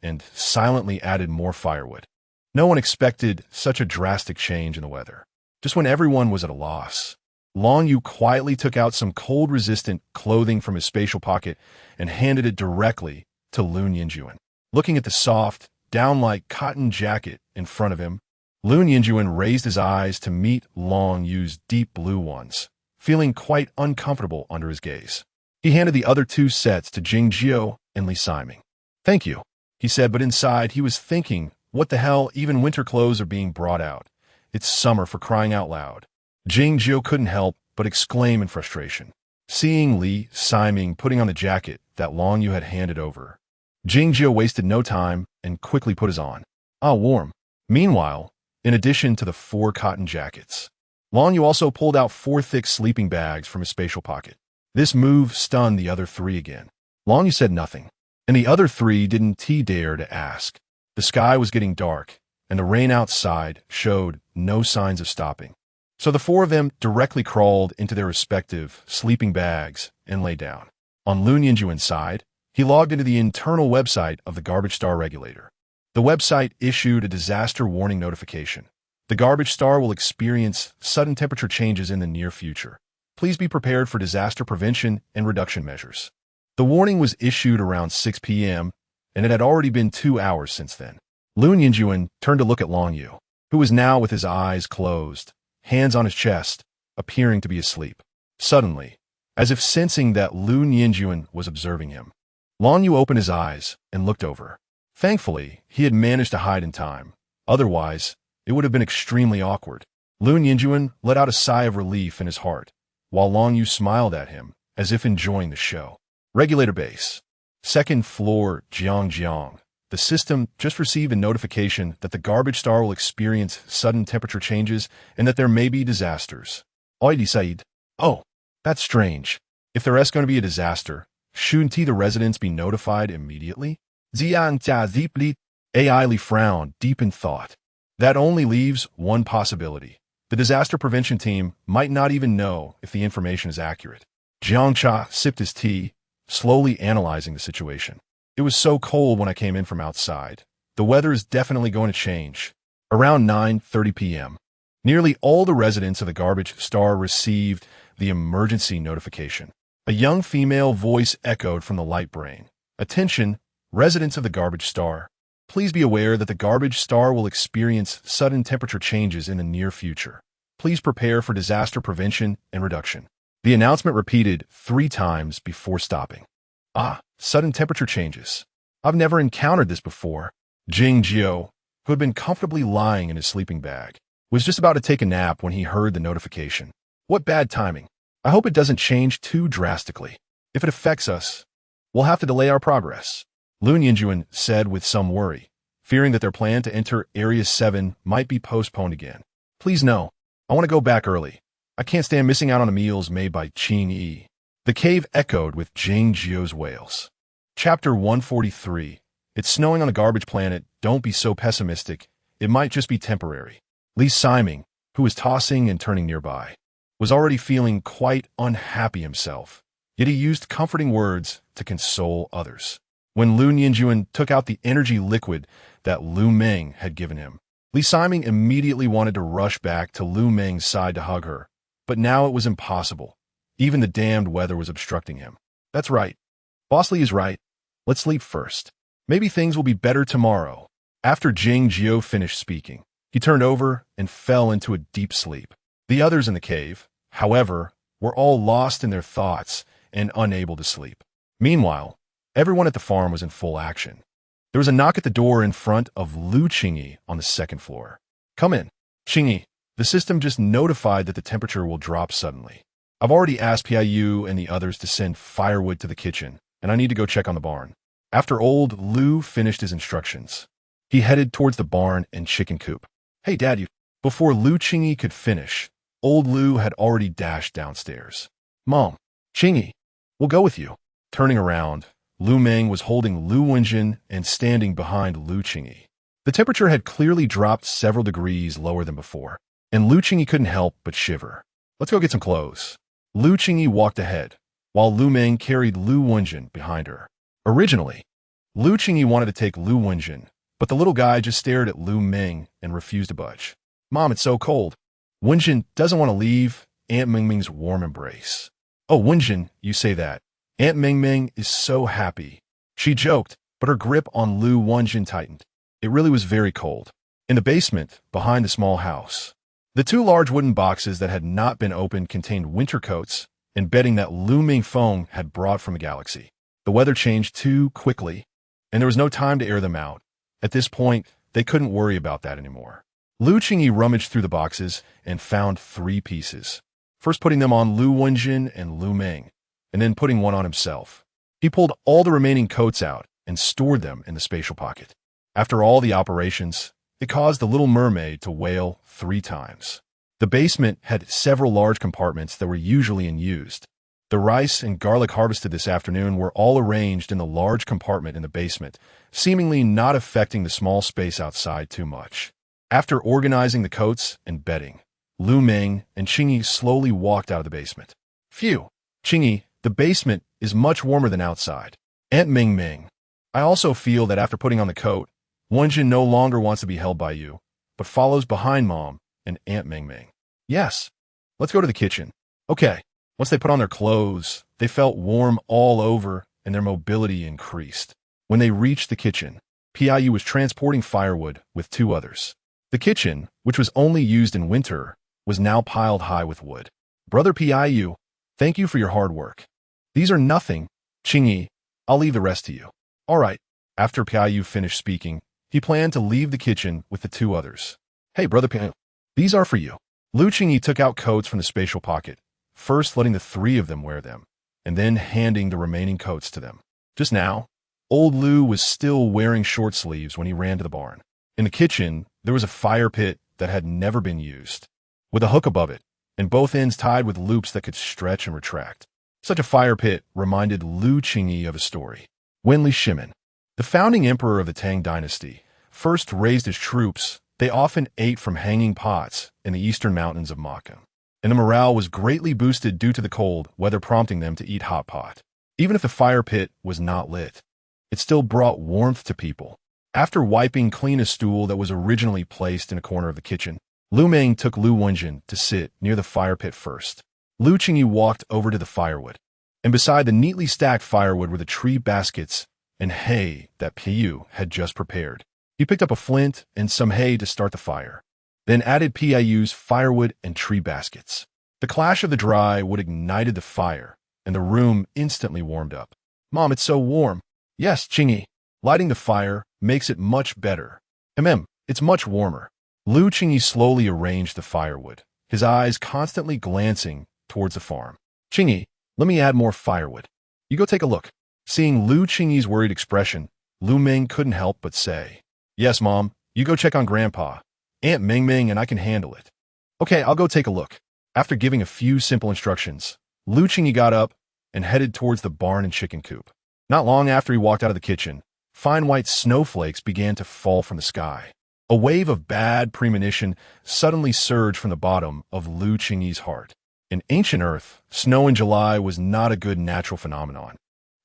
S1: and silently added more firewood. No one expected such a drastic change in the weather. Just when everyone was at a loss, Long Yu quietly took out some cold-resistant clothing from his spatial pocket and handed it directly to Lu Yinjuan. Looking at the soft, down-like cotton jacket in front of him, Lu Yinjuan raised his eyes to meet Long Yu's deep blue ones, feeling quite uncomfortable under his gaze. He handed the other two sets to Qingyi and Li Siming. "Thank you," he said, but inside he was thinking, what the hell, even winter clothes are being brought out. It's summer, for crying out loud. Qingyi couldn't help but exclaim in frustration, seeing Li Siming putting on the jacket that Long Yu had handed over. Qingyi wasted no time and quickly put his on. Ah, warm. Meanwhile, in addition to the 4 cotton jackets, Long Yu also pulled out 4 thick sleeping bags from his spatial pocket. This move stunned the other 3 again. Long Yu said nothing, and the other 3 didn't dare to ask. The sky was getting dark, and the rain outside showed no signs of stopping. So the 4 of them directly crawled into their respective sleeping bags and lay down. On Lu Yinjuan's side, he logged into the internal website of the Garbage Star Regulator. The website issued a disaster warning notification. The Garbage Star will experience sudden temperature changes in the near future. Please be prepared for disaster prevention and reduction measures. The warning was issued around 6 p.m., and it had already been 2 hours since then. Lu Yinjuan turned to look at Long Yu, who was now with his eyes closed, hands on his chest, appearing to be asleep. Suddenly, as if sensing that Lu Yinjuan was observing him, Long Yu opened his eyes and looked over. Thankfully, he had managed to hide in time. Otherwise, it would have been extremely awkward. Lu Yinjuan let out a sigh of relief in his heart, while Long Yu smiled at him, as if enjoying the show. Regulator Base. 2nd floor, Jiang. The system just received a notification that the Garbage Star will experience sudden temperature changes and that there may be disasters. Oidi Said. Oh, that's strange. If there is going to be a disaster, shouldn't the residents be notified immediately? Zian Jia Zipli. AI Li frowned, deep in thought. That only leaves one possibility. The disaster prevention team might not even know if the information is accurate. Jiang Cha sipped his tea, slowly analyzing the situation. It was so cold when I came in from outside. The weather is definitely going to change. Around 9:30 p.m., nearly all the residents of the Garbage Star received the emergency notification. A young female voice echoed from the light brain. Attention, residents of the Garbage Star. Please be aware that the Garbage Star will experience sudden temperature changes in the near future. Please prepare for disaster prevention and reduction. The announcement repeated 3 times before stopping. Ah, sudden temperature changes. I've never encountered this before. Qingyi, who had been comfortably lying in his sleeping bag, was just about to take a nap when he heard the notification. What bad timing. I hope it doesn't change too drastically. If it affects us, we'll have to delay our progress. Lu Yinjuan said with some worry, fearing that their plan to enter Area 7 might be postponed again. Please no, I want to go back early. I can't stand missing out on the meals made by Qingyi. The cave echoed with Qingyi's wails. Chapter 143. It's snowing on a garbage planet. Don't be so pessimistic. It might just be temporary. Li Siming, who was tossing and turning nearby, was already feeling quite unhappy himself, yet he used comforting words to console others. When Lu Yinjuan took out the energy liquid that Lu Meng had given him, Li Siming immediately wanted to rush back to Lu Meng's side to hug her, but now it was impossible. Even the damned weather was obstructing him. That's right. Boss Li is right. Let's sleep first. Maybe things will be better tomorrow. After Qingyi finished speaking, he turned over and fell into a deep sleep. The others in the cave, however, were all lost in their thoughts and unable to sleep. Meanwhile, everyone at the farm was in full action. There was a knock at the door in front of Lu Qingyi on the 2nd floor. Come in. Qingyi, the system just notified that the temperature will drop suddenly. I've already asked Piu and the others to send firewood to the kitchen, and I need to go check on the barn. After old Lu finished his instructions, he headed towards the barn and chicken coop. Hey, Dad, Before Lu Qingyi could finish, old Lu had already dashed downstairs. Mom, Qingyi, we'll go with you. Turning around, Lu Meng was holding Lu Wenjin and standing behind Lu Qingyi. The temperature had clearly dropped several degrees lower than before, and Lu Qingyi couldn't help but shiver. Let's go get some clothes. Lu Qingyi walked ahead, while Lu Meng carried Lu Wenjin behind her. Originally, Lu Qingyi wanted to take Lu Wenjin, but the little guy just stared at Lu Meng and refused to budge. Mom, it's so cold. Wenjin doesn't want to leave Aunt Mingming's warm embrace. Oh, Wenjin, you say that. Aunt Mingming is so happy. She joked, but her grip on Lu Wenjin tightened. It really was very cold. In the basement, behind the small house, the two large wooden boxes that had not been opened contained winter coats and bedding that Lu Mingfeng had brought from the galaxy. The weather changed too quickly, and there was no time to air them out. At this point, they couldn't worry about that anymore. Lu Qingyi rummaged through the boxes and found 3 pieces. First putting them on Lu Wenjin and Lu Ming, and then putting one on himself. He pulled all the remaining coats out and stored them in the spatial pocket. After all the operations, it caused the little mermaid to wail 3 times. The basement had several large compartments that were usually unused. The rice and garlic harvested this afternoon were all arranged in the large compartment in the basement, seemingly not affecting the small space outside too much. After organizing the coats and bedding, Lu Ming and Qingyi slowly walked out of the basement. Phew! Qingyi, the basement is much warmer than outside. Aunt Ming, I also feel that after putting on the coat, Wenjin no longer wants to be held by you, but follows behind Mom and Aunt Ming. Yes, let's go to the kitchen. Okay. Once they put on their clothes, they felt warm all over and their mobility increased. When they reached the kitchen, Piu was transporting firewood with 2 others. The kitchen, which was only used in winter, was now piled high with wood. Brother Piu, thank you for your hard work. These are nothing. Qingyi, I'll leave the rest to you. All right. After Piu finished speaking, he planned to leave the kitchen with the 2 others. Hey, Brother Piu, these are for you. Lu Qingyi took out coats from the spatial pocket, first letting the 3 of them wear them, and then handing the remaining coats to them. Just now, old Lu was still wearing short sleeves when he ran to the barn. In the kitchen, there was a fire pit that had never been used, with a hook above it, and both ends tied with loops that could stretch and retract. Such a fire pit reminded Lu Qingyi of a story. When Li Shimin, the founding emperor of the Tang dynasty, first raised his troops, they often ate from hanging pots in the eastern mountains of Maka, and the morale was greatly boosted due to the cold weather prompting them to eat hot pot. Even if the fire pit was not lit, it still brought warmth to people. After wiping clean a stool that was originally placed in a corner of the kitchen, Lu Ming took Lu Wenjin to sit near the fire pit first. Lu Qingyi walked over to the firewood, and beside the neatly stacked firewood were the tree baskets and hay that Piu had just prepared. He picked up a flint and some hay to start the fire, then added Piu's firewood and tree baskets. The clash of the dry wood ignited the fire, and the room instantly warmed up. Mom, it's so warm. Yes, Qingyi. Lighting the fire makes it much better. It's much warmer. Lu Qingyi slowly arranged the firewood, his eyes constantly glancing towards the farm. Qingyi, let me add more firewood. You go take a look. Seeing Lu Qingyi's worried expression, Lu Ming couldn't help but say, Yes, Mom, you go check on Grandpa. Aunt Ming and I can handle it. Okay, I'll go take a look. After giving a few simple instructions, Lu Qingyi got up and headed towards the barn and chicken coop. Not long after he walked out of the kitchen, fine white snowflakes began to fall from the sky. A wave of bad premonition suddenly surged from the bottom of Lu Qingyi's heart. In ancient Earth, snow in July was not a good natural phenomenon.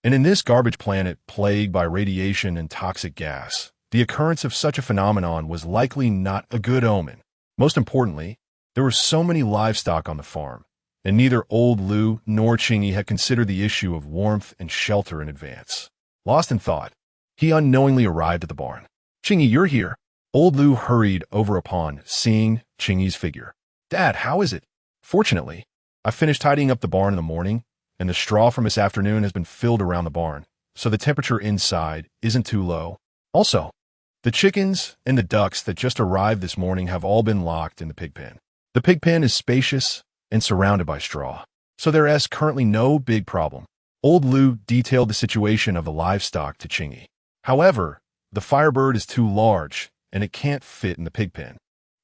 S1: And in this garbage planet plagued by radiation and toxic gas, the occurrence of such a phenomenon was likely not a good omen. Most importantly, there were so many livestock on the farm, and neither old Lu nor Qingyi had considered the issue of warmth and shelter in advance. Lost in thought, he unknowingly arrived at the barn. Qingyi, you're here. Old Lu hurried over upon seeing Qingyi's figure. Dad, how is it? Fortunately, I finished tidying up the barn in the morning, and the straw from this afternoon has been filled around the barn, so the temperature inside isn't too low. Also, the chickens and the ducks that just arrived this morning have all been locked in the pig pen. The pig pen is spacious and surrounded by straw, so there is currently no big problem. Old Lu detailed the situation of the livestock to Qingyi. However, the firebird is too large, and it can't fit in the pig pen.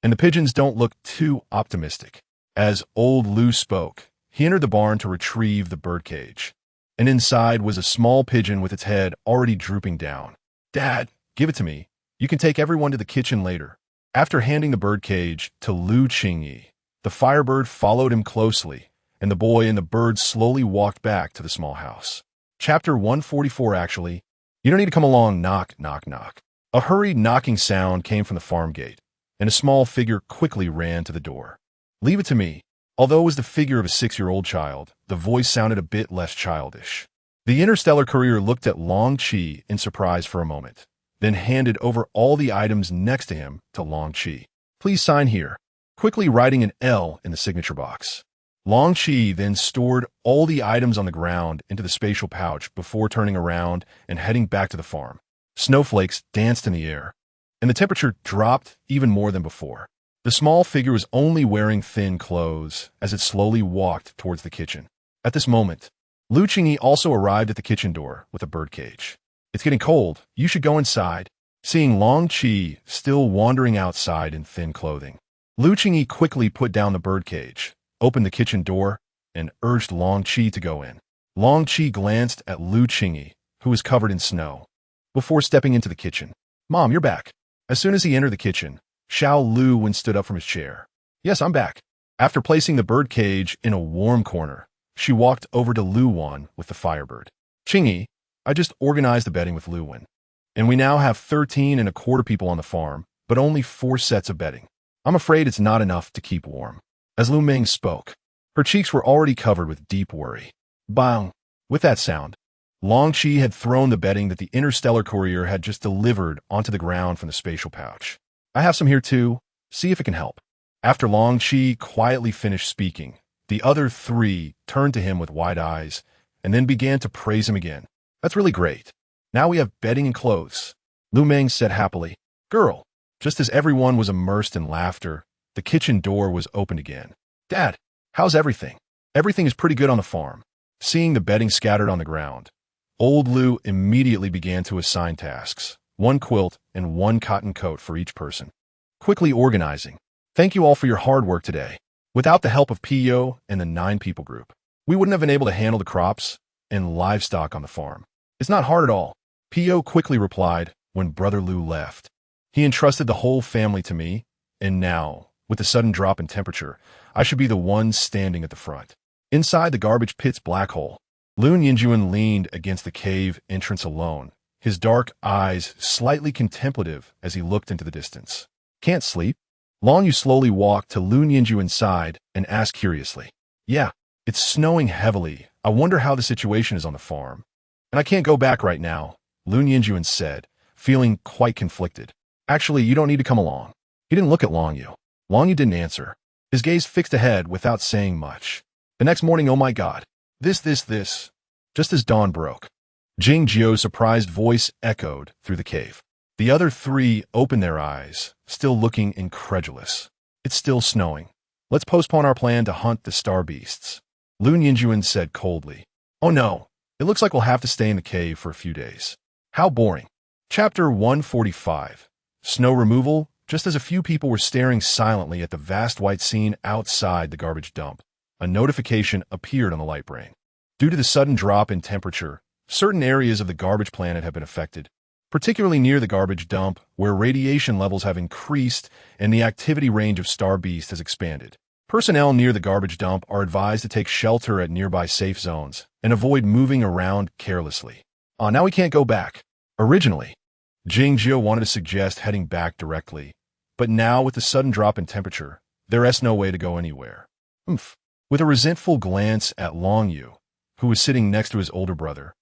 S1: And the pigeons don't look too optimistic. As old Lu spoke, he entered the barn to retrieve the bird cage. And inside was a small pigeon with its head already drooping down. Dad, give it to me. You can take everyone to the kitchen later. After handing the bird cage to Lu Qingyi, the firebird followed him closely, and the boy and the bird slowly walked back to the small house. Chapter 144 actually, you don't need to come along, knock, knock, knock. A hurried knocking sound came from the farm gate, and a small figure quickly ran to the door. Leave it to me. Although it was the figure of a 6-year-old child, the voice sounded a bit less childish. The interstellar courier looked at Long Chi in surprise for a moment, then handed over all the items next to him to Long Qi. Please sign here, quickly writing an L in the signature box. Long Qi then stored all the items on the ground into the spatial pouch before turning around and heading back to the farm. Snowflakes danced in the air, and the temperature dropped even more than before. The small figure was only wearing thin clothes as it slowly walked towards the kitchen. At this moment, Qingyi also arrived at the kitchen door with a birdcage. It's getting cold. You should go inside. Seeing Long Qi still wandering outside in thin clothing, Qingyi quickly put down the birdcage, opened the kitchen door, and urged Long Qi to go in. Long Qi glanced at Qingyi, who was covered in snow, before stepping into the kitchen. Mom, you're back. As soon as he entered the kitchen, Lu stood up from his chair. Yes, I'm back. After placing the birdcage in a warm corner, she walked over to Lu with the firebird. Qingyi, I just organized the bedding with Lu, and we now have 13 and a quarter people on the farm, but only 4 sets of bedding. I'm afraid it's not enough to keep warm. As Lu Meng spoke, her cheeks were already covered with deep worry. Bang! With that sound, Long Qi had thrown the bedding that the interstellar courier had just delivered onto the ground from the spatial pouch. I have some here too. See if it can help. After Long Qi quietly finished speaking, the other 3 turned to him with wide eyes and then began to praise him again. That's really great. Now we have bedding and clothes. Lu Meng said happily. Girl, just as everyone was immersed in laughter, the kitchen door was opened again. Dad, how's everything? Everything is pretty good on the farm. Seeing the bedding scattered on the ground, old Lu immediately began to assign tasks, 1 quilt and 1 cotton coat for each person. Quickly organizing. Thank you all for your hard work today. Without the help of Pio and the 9 people group, we wouldn't have been able to handle the crops and livestock on the farm. It's not hard at all. Pio quickly replied when Brother Lu left. He entrusted the whole family to me, and now, with the sudden drop in temperature, I should be the one standing at the front. Inside the garbage pit's black hole, Lu Yinjuan leaned against the cave entrance alone, his dark eyes slightly contemplative as he looked into the distance. Can't sleep? Long Yu slowly walked to Lu Yinjuan's side and asked curiously. Yeah, it's snowing heavily. I wonder how the situation is on the farm. And I can't go back right now, Lu Yinjuan said, feeling quite conflicted. Actually, you don't need to come along. He didn't look at Long Yu. Long Yu didn't answer. His gaze fixed ahead without saying much. The next morning, oh my god. This. Just as dawn broke, Jing Jiu's surprised voice echoed through the cave. The other 3 opened their eyes, still looking incredulous. It's still snowing. Let's postpone our plan to hunt the star beasts. Lu Yinjuan said coldly. Oh no, it looks like we'll have to stay in the cave for a few days. How boring. Chapter 145. Snow removal. Just as a few people were staring silently at the vast white scene outside the garbage dump, a notification appeared on the light brain. Due to the sudden drop in temperature, certain areas of the garbage planet have been affected, particularly near the garbage dump, where radiation levels have increased and the activity range of star beast has expanded. Personnel near the garbage dump are advised to take shelter at nearby safe zones and avoid moving around carelessly. Now we can't go back. Originally, Jing Jiu wanted to suggest heading back directly, but now with the sudden drop in temperature, there is no way to go anywhere. With a resentful glance at Long Yu, who was sitting next to his older brother,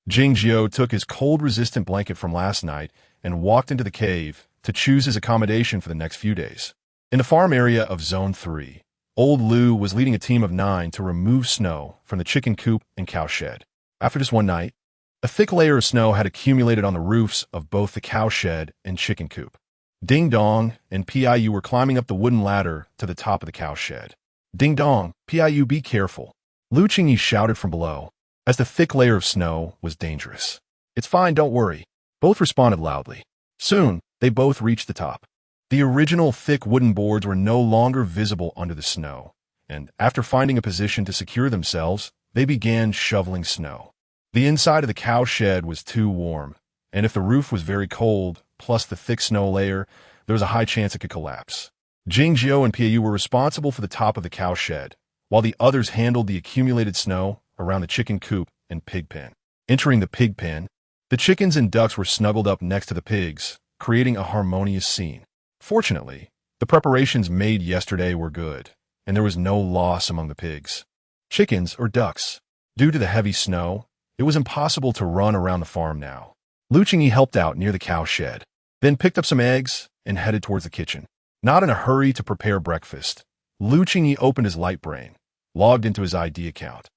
S1: Jing Jiu took his cold-resistant blanket from last night and walked into the cave to choose his accommodation for the next few days. In the farm area of Zone 3, old Lu was leading a team of 9 to remove snow from the chicken coop and cow shed. After just one night, a thick layer of snow had accumulated on the roofs of both the cow shed and chicken coop. Ding Dong and Piu were climbing up the wooden ladder to the top of the cow shed. Ding Dong, Piu, be careful. Qingyi shouted from below, as the thick layer of snow was dangerous. It's fine, don't worry. Both responded loudly. Soon, they both reached the top. The original thick wooden boards were no longer visible under the snow, and after finding a position to secure themselves, they began shoveling snow. The inside of the cow shed was too warm, and if the roof was very cold, plus the thick snow layer, there was a high chance it could collapse. Jing Jiu and Piu were responsible for the top of the cow shed, while the others handled the accumulated snow around the chicken coop and pig pen. Entering the pig pen, the chickens and ducks were snuggled up next to the pigs, creating a harmonious scene. Fortunately, the preparations made yesterday were good, and there was no loss among the pigs. Chickens or ducks. Due to the heavy snow, it was impossible to run around the farm now. Qingyi helped out near the cow shed, then picked up some eggs and headed towards the kitchen. Not in a hurry to prepare breakfast, Qingyi opened his light brain, logged into his ID account,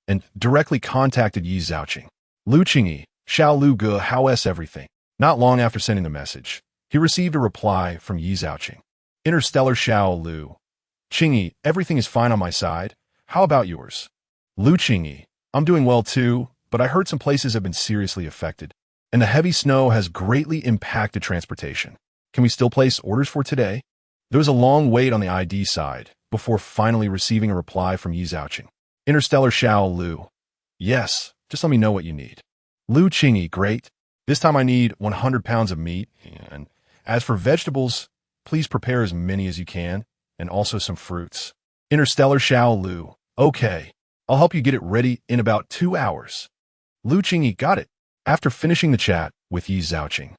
S1: and directly contacted Yi Zhaoqing. Qingyi, Xiao Lu Ge, how's everything? Not long after sending the message, he received a reply from Yi Zhaoqing. Interstellar Xiao Lu. Qingyi, everything is fine on my side. How about yours? Qingyi, I'm doing well too, but I heard some places have been seriously affected, and the heavy snow has greatly impacted transportation. Can we still place orders for today? There was a long wait on the ID side before finally receiving a reply from Yi Zhaoqing. Interstellar Xiao Lu. Yes, just let me know what you need. Qingyi, great. This time I need 100 pounds of meat, and as for vegetables, please prepare as many as you can, and also some fruits. Interstellar Xiao Lu. Okay, I'll help you get it ready in about 2 hours. Qingyi, got it. After finishing the chat with Yi Zhaoqing,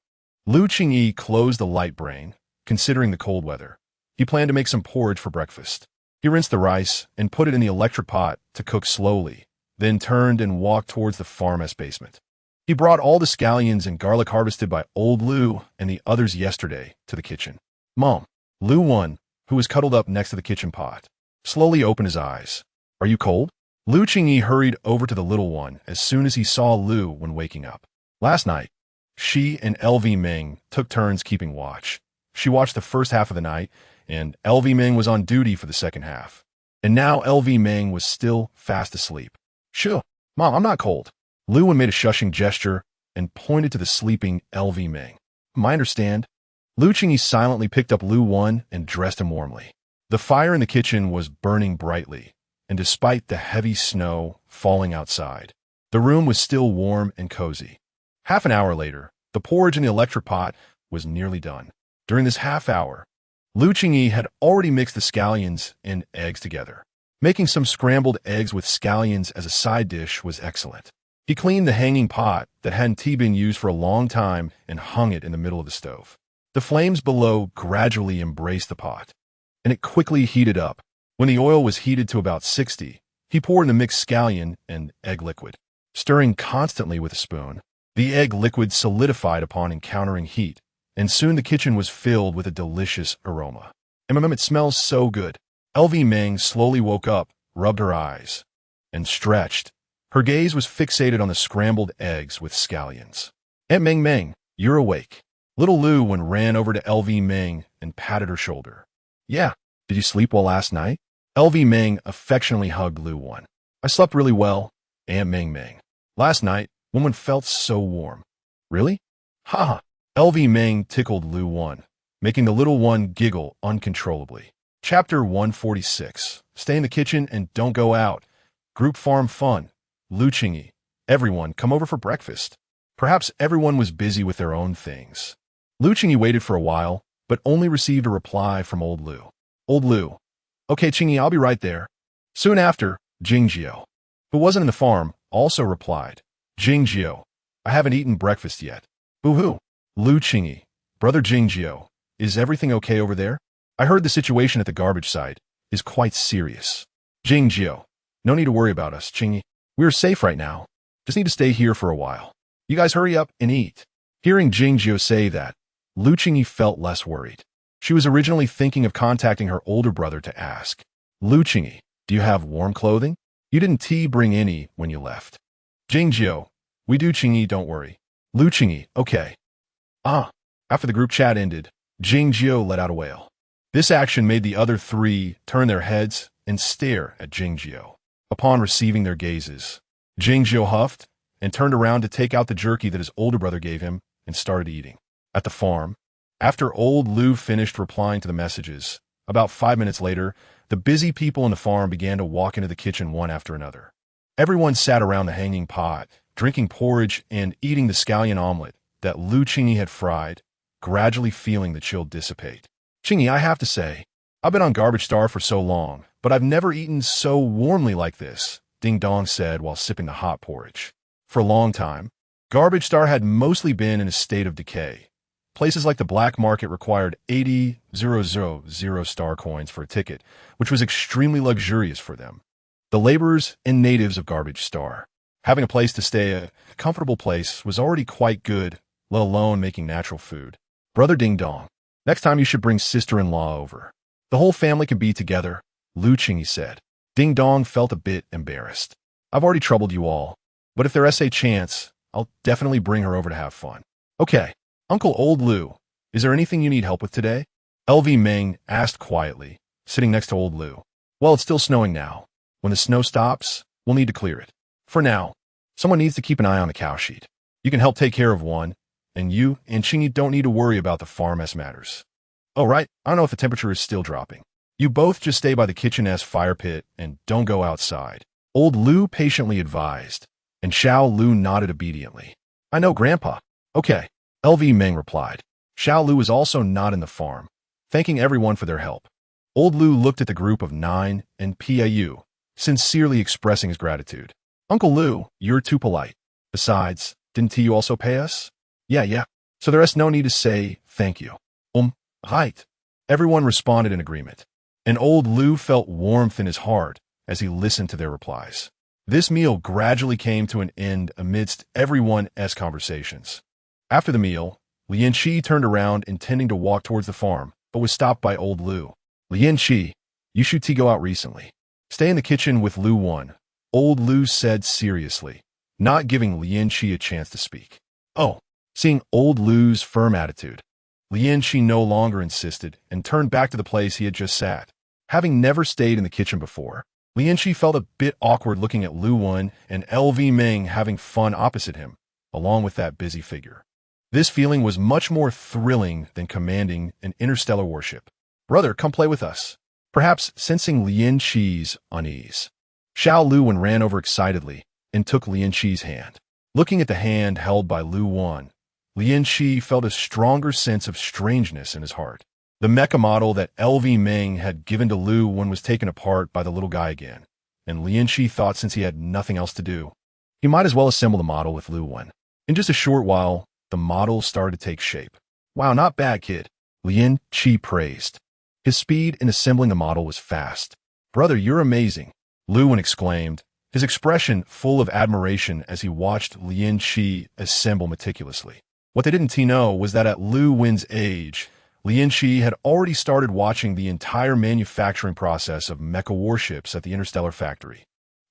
S1: Qingyi closed the light brain, considering the cold weather. He planned to make some porridge for breakfast. He rinsed the rice and put it in the electric pot to cook slowly, then turned and walked towards the farmhouse basement. He brought all the scallions and garlic harvested by old Lu and the others yesterday to the kitchen. Mom, Lu One, who was cuddled up next to the kitchen pot, slowly opened his eyes. Are you cold? Qingyi hurried over to the little one as soon as he saw Lu when waking up. Last night, she and LV Ming took turns keeping watch. She watched the first half of the night, and LV Ming was on duty for the second half. And now LV Ming was still fast asleep. Sure, Mom, I'm not cold. Lu Wen made a shushing gesture and pointed to the sleeping LV Ming. I understand. Qingyi silently picked up Lu Wen and dressed him warmly. The fire in the kitchen was burning brightly, and despite the heavy snow falling outside, the room was still warm and cozy. Half an hour later, the porridge in the electric pot was nearly done. During this half hour, Qingyi had already mixed the scallions and eggs together. Making some scrambled eggs with scallions as a side dish was excellent. He cleaned the hanging pot that hadn't been used for a long time and hung it in the middle of the stove. The flames below gradually embraced the pot, and it quickly heated up. When the oil was heated to about 60, he poured in the mixed scallion and egg liquid. Stirring constantly with a spoon, the egg liquid solidified upon encountering heat, and soon the kitchen was filled with a delicious aroma. It smells so good. LV Ming slowly woke up, rubbed her eyes, and stretched. Her gaze was fixated on the scrambled eggs with scallions. Aunt Ming, you're awake. Little Lu Wen ran over to LV Ming and patted her shoulder. Yeah, did you sleep well last night? LV Ming affectionately hugged Lu Wen. I slept really well, Aunt Ming. Last night, Woman felt so warm. Really? Ha! LV Ming tickled Lu Wen, making the little one giggle uncontrollably. Chapter 146. Stay in the kitchen and don't go out. Group farm fun. Qingyi. Everyone, come over for breakfast. Perhaps everyone was busy with their own things. Qingyi waited for a while, but only received a reply from old Lu. Old Lu. Okay, Qingyi, I'll be right there. Soon after, Jingjio, who wasn't in the farm, also replied. Jingjio, I haven't eaten breakfast yet. Boo-hoo. Qingyi. Brother Jingjio, is everything okay over there? I heard the situation at the garbage site is quite serious. Jingjio. No need to worry about us, Qingyi. We're safe right now. Just need to stay here for a while. You guys hurry up and eat. Hearing Jingjio say that, Qingyi felt less worried. She was originally thinking of contacting her older brother to ask, Qingyi, do you have warm clothing? You didn't bring any when you left. Jingjio, we do, Qingyi, don't worry. Qingyi, okay. After the group chat ended, Jingjio let out a wail. This action made the other three turn their heads and stare at Jingjio. Upon receiving their gazes, Jingjio huffed and turned around to take out the jerky that his older brother gave him and started eating. At the farm, after old Lu finished replying to the messages, about 5 minutes later, the busy people in the farm began to walk into the kitchen one after another. Everyone sat around the hanging pot, drinking porridge and eating the scallion omelet that Qingyi had fried, gradually feeling the chill dissipate. Qingyi, I have to say, I've been on Garbage Star for so long, but I've never eaten so warmly like this, Ding Dong said while sipping the hot porridge. For a long time, Garbage Star had mostly been in a state of decay. Places like the black market required 80,000 star coins for a ticket, which was extremely luxurious for them. The laborers and natives of Garbage Star, having a place to stay, a comfortable place, was already quite good let alone making natural food. Brother Ding Dong, next time you should bring sister-in-law over. The whole family can be together, Lu Qingyi said. Ding Dong felt a bit embarrassed. I've already troubled you all, but if there's a chance, I'll definitely bring her over to have fun. Okay, Uncle Old Lu, is there anything you need help with today? LV Meng asked quietly, sitting next to Old Lu. Well, it's still snowing now. When the snow stops, we'll need to clear it. For now, someone needs to keep an eye on the cow sheet. You can help take care of one, and you and Qingyi don't need to worry about the farm S matters. Oh, right, I don't know if the temperature is still dropping. You both just stay by the kitchen S fire pit and don't go outside. Old Lu patiently advised, and Xiao Lu nodded obediently. I know, Grandpa. Okay, LV Meng replied. Xiao Lu was also not in the farm, thanking everyone for their help. Old Lu looked at the group of 9 and Pau, sincerely expressing his gratitude. Uncle Lu, you're too polite. Besides, didn't you also pay us? Yeah. So there's no need to say thank you. Right. Everyone responded in agreement, and Old Lu felt warmth in his heart as he listened to their replies. This meal gradually came to an end amidst everyone's conversations. After the meal, Lian Qi turned around intending to walk towards the farm, but was stopped by Old Lu. Lian Qi, you should go out recently. Stay in the kitchen with Lu Wan, Old Lu said seriously, not giving Lian Qi a chance to speak. Oh, seeing Old Lu's firm attitude, Lian Qi no longer insisted and turned back to the place he had just sat. Having never stayed in the kitchen before, Lian Qi felt a bit awkward looking at Lu Wan and LV Meng having fun opposite him, along with that busy figure. This feeling was much more thrilling than commanding an interstellar warship. Brother, come play with us. Perhaps sensing Lian Qi's unease, Xiao Lu Wan ran over excitedly and took Lian Qi's hand. Looking at the hand held by Lu Wan, Lian Qi felt a stronger sense of strangeness in his heart. The mecha model that LV Meng had given to Lu Wan was taken apart by the little guy again, and Lian Qi thought since he had nothing else to do, he might as well assemble the model with Lu Wan. In just a short while, the model started to take shape. Wow, not bad, kid, Lian Qi praised. His speed in assembling the model was fast. Brother, you're amazing, Lu Wan exclaimed, his expression full of admiration as he watched Lian Qi assemble meticulously. What they didn't know was that at Lu Wan's age, Lian Qi had already started watching the entire manufacturing process of mecha warships at the Interstellar Factory.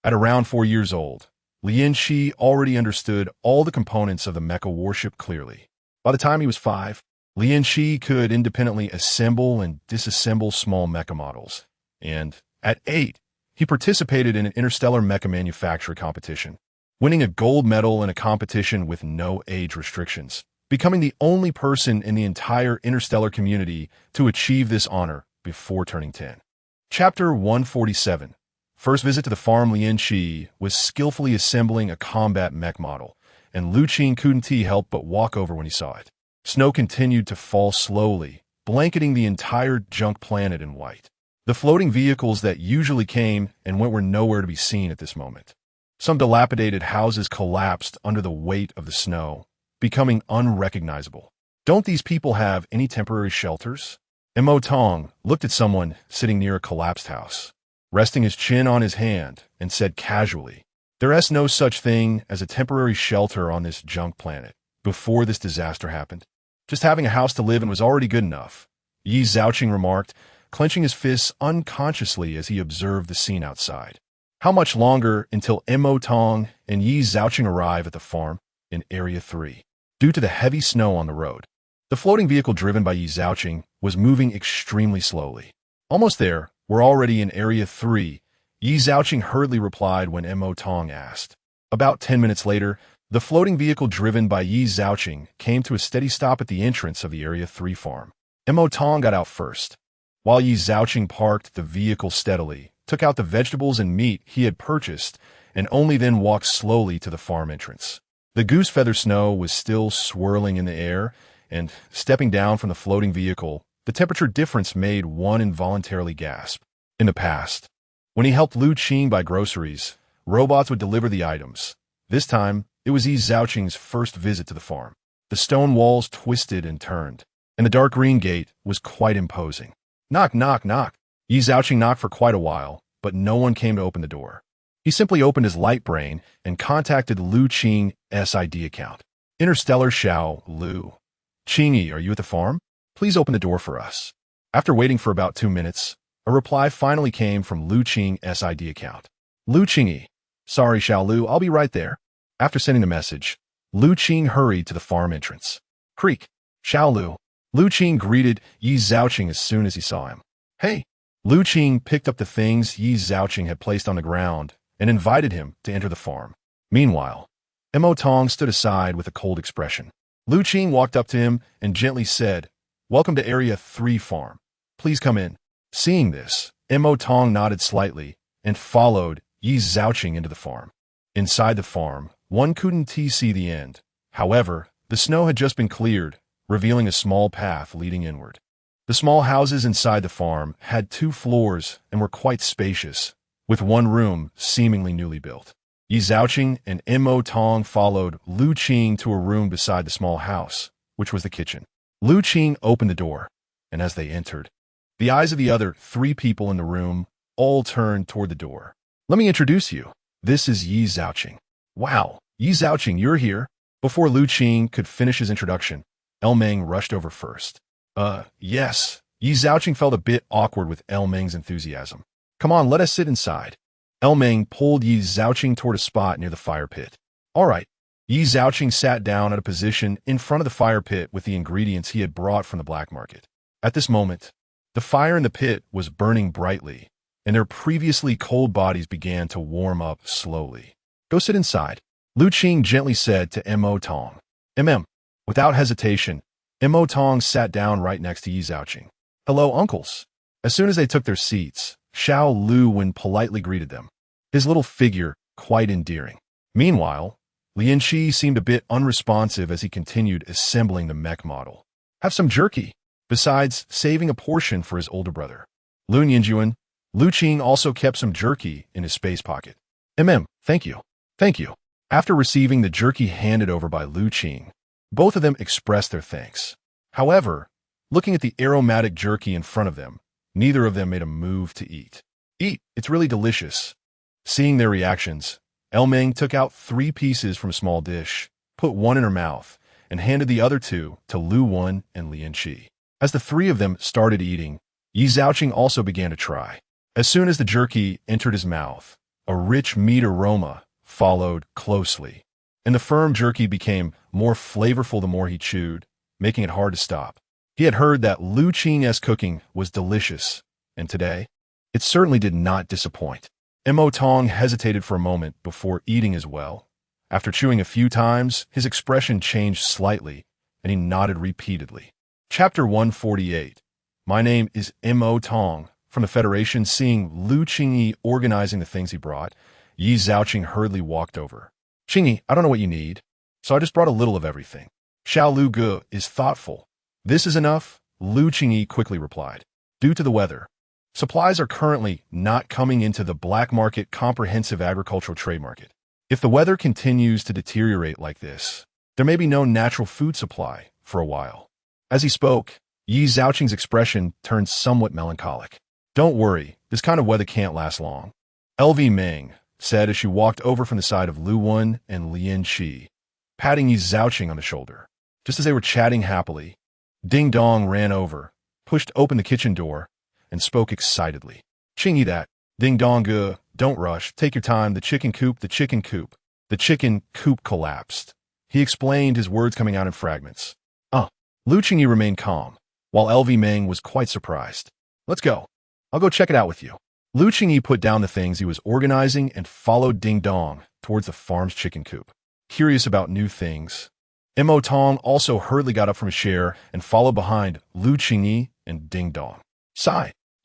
S1: At around 4 years old, Lian Qi already understood all the components of the mecha warship clearly. By the time he was 5, Lian Qi could independently assemble and disassemble small mecha models, and at 8, he participated in an interstellar mecha manufacturer competition, winning a gold medal in a competition with no age restrictions, becoming the only person in the entire interstellar community to achieve this honor before turning 10. Chapter 147. First visit to the farm. Lian Qi was skillfully assembling a combat mech model, and Lu Qing couldn't help but walk over when he saw it. Snow continued to fall slowly, blanketing the entire junk planet in white. The floating vehicles that usually came and went were nowhere to be seen at this moment. Some dilapidated houses collapsed under the weight of the snow, becoming unrecognizable. Don't these people have any temporary shelters? Mo Tong looked at someone sitting near a collapsed house, resting his chin on his hand, and said casually, "There's no such thing as a temporary shelter on this junk planet. Before this disaster happened, just having a house to live in was already good enough," Yi Zhaoqing remarked, clenching his fists unconsciously as he observed the scene outside. How much longer until Mo Tong and Yi Zhaoqing arrive at the farm in Area 3? Due to the heavy snow on the road, the floating vehicle driven by Yi Zhaoqing was moving extremely slowly. Almost there, we're already in Area 3, Yi Zhaoqing hurriedly replied when Mo Tong asked. About 10 minutes later, the floating vehicle driven by Yi Zhaoqing came to a steady stop at the entrance of the Area 3 farm. Mo Tong got out first, while Yi Zhaoqing parked the vehicle steadily, took out the vegetables and meat he had purchased, and only then walked slowly to the farm entrance. The goose feather snow was still swirling in the air, and stepping down from the floating vehicle, the temperature difference made one involuntarily gasp. In the past, when he helped Lu Qing buy groceries, robots would deliver the items. This time, it was Yi Zhaoqing's first visit to the farm. The stone walls twisted and turned, and the dark green gate was quite imposing. Knock, knock, knock. Yi Zhaoqing knocked for quite a while, but no one came to open the door. He simply opened his light brain and contacted Lu Qing's ID account. Interstellar Lu. Qingyi, are you at the farm? Please open the door for us. After waiting for about 2 minutes, a reply finally came from Lu Qing's ID account. Lu Qingyi. Sorry, Lu, I'll be right there. After sending the message, Lu Qing hurried to the farm entrance. Creak. Lu. Lu Qing greeted Yi Zhaoqing as soon as he saw him. Hey. Lu Qing picked up the things Yi Zhaoqing had placed on the ground and invited him to enter the farm. Meanwhile, Mo Tong stood aside with a cold expression. Lu Qing walked up to him and gently said, Welcome to Area 3 Farm. Please come in. Seeing this, Mo Tong nodded slightly and followed Yi Zhaoqing into the farm. Inside the farm, one couldn't see the end. However, the snow had just been cleared, revealing a small path leading inward. The small houses inside the farm had 2 floors and were quite spacious, with one room seemingly newly built. Yi Zhaoqing and Mo Tong followed Lu Qing to a room beside the small house, which was the kitchen. Lu Qing opened the door, and as they entered, the eyes of the other 3 people in the room all turned toward the door. Let me introduce you. This is Yi Zhaoqing. Wow, Yi Zhaoqing, you're here. Before Lu Qing could finish his introduction, Meng rushed over first. Yes. Yi Zhaoqing felt a bit awkward with Meng's enthusiasm. Come on, let us sit inside. Meng pulled Yi Zhaoqing toward a spot near the fire pit. All right. Yi Zhaoqing sat down at a position in front of the fire pit with the ingredients he had brought from the black market. At this moment, the fire in the pit was burning brightly, and their previously cold bodies began to warm up slowly. Go sit inside, Lu Qing gently said to Mo Tong. Without hesitation, Mo Tong sat down right next to Yi Zhaoqing. Hello, uncles. As soon as they took their seats, Lu Wen politely greeted them, his little figure quite endearing. Meanwhile, Lianqi seemed a bit unresponsive as he continued assembling the mech model. Have some jerky, besides saving a portion for his older brother. Lu Qing also kept some jerky in his space pocket. Thank you. Thank you. After receiving the jerky handed over by Lu Qing, both of them expressed their thanks. However, looking at the aromatic jerky in front of them, neither of them made a move to eat. Eat, it's really delicious. Seeing their reactions, Meng took out 3 pieces from a small dish, put one in her mouth, and handed the other 2 to Lu Wen and Lianqi. As the 3 of them started eating, Yi Zhaoqing also began to try. As soon as the jerky entered his mouth, a rich meat aroma followed closely, and the firm jerky became more flavorful the more he chewed, making it hard to stop. He had heard that Lu Qing's cooking was delicious, and today, it certainly did not disappoint. Mo Tong hesitated for a moment before eating as well. After chewing a few times, his expression changed slightly, and he nodded repeatedly. Chapter 148. My name is Mo Tong. From the Federation. Seeing Lu Qingyi organizing the things he brought, Yi Zhaoqing hurriedly walked over. Qingyi, I don't know what you need, so I just brought a little of everything. Lu Gu is thoughtful. This is enough, Lu Qingyi quickly replied. Due to the weather, supplies are currently not coming into the black market comprehensive agricultural trade market. If the weather continues to deteriorate like this, there may be no natural food supply for a while. As he spoke, Yi Zhaoqing's expression turned somewhat melancholic. Don't worry, this kind of weather can't last long, LV Meng said as she walked over from the side of Lu Wen and Lianqi, patting Yi Zhaoqing on the shoulder. Just as they were chatting happily, Ding Dong ran over, pushed open the kitchen door, and spoke excitedly. Qingyi that, Ding Dong Gu, don't rush, take your time, the chicken coop. The chicken coop collapsed. He explained, his words coming out in fragments. Lu Qingyi remained calm, while LV Meng was quite surprised. Let's go. I'll go check it out with you. Lu Qingyi put down the things he was organizing and followed Ding Dong towards the farm's chicken coop. Curious about new things, Mo Tong also hurriedly got up from his chair and followed behind Lu Qingyi and Ding Dong.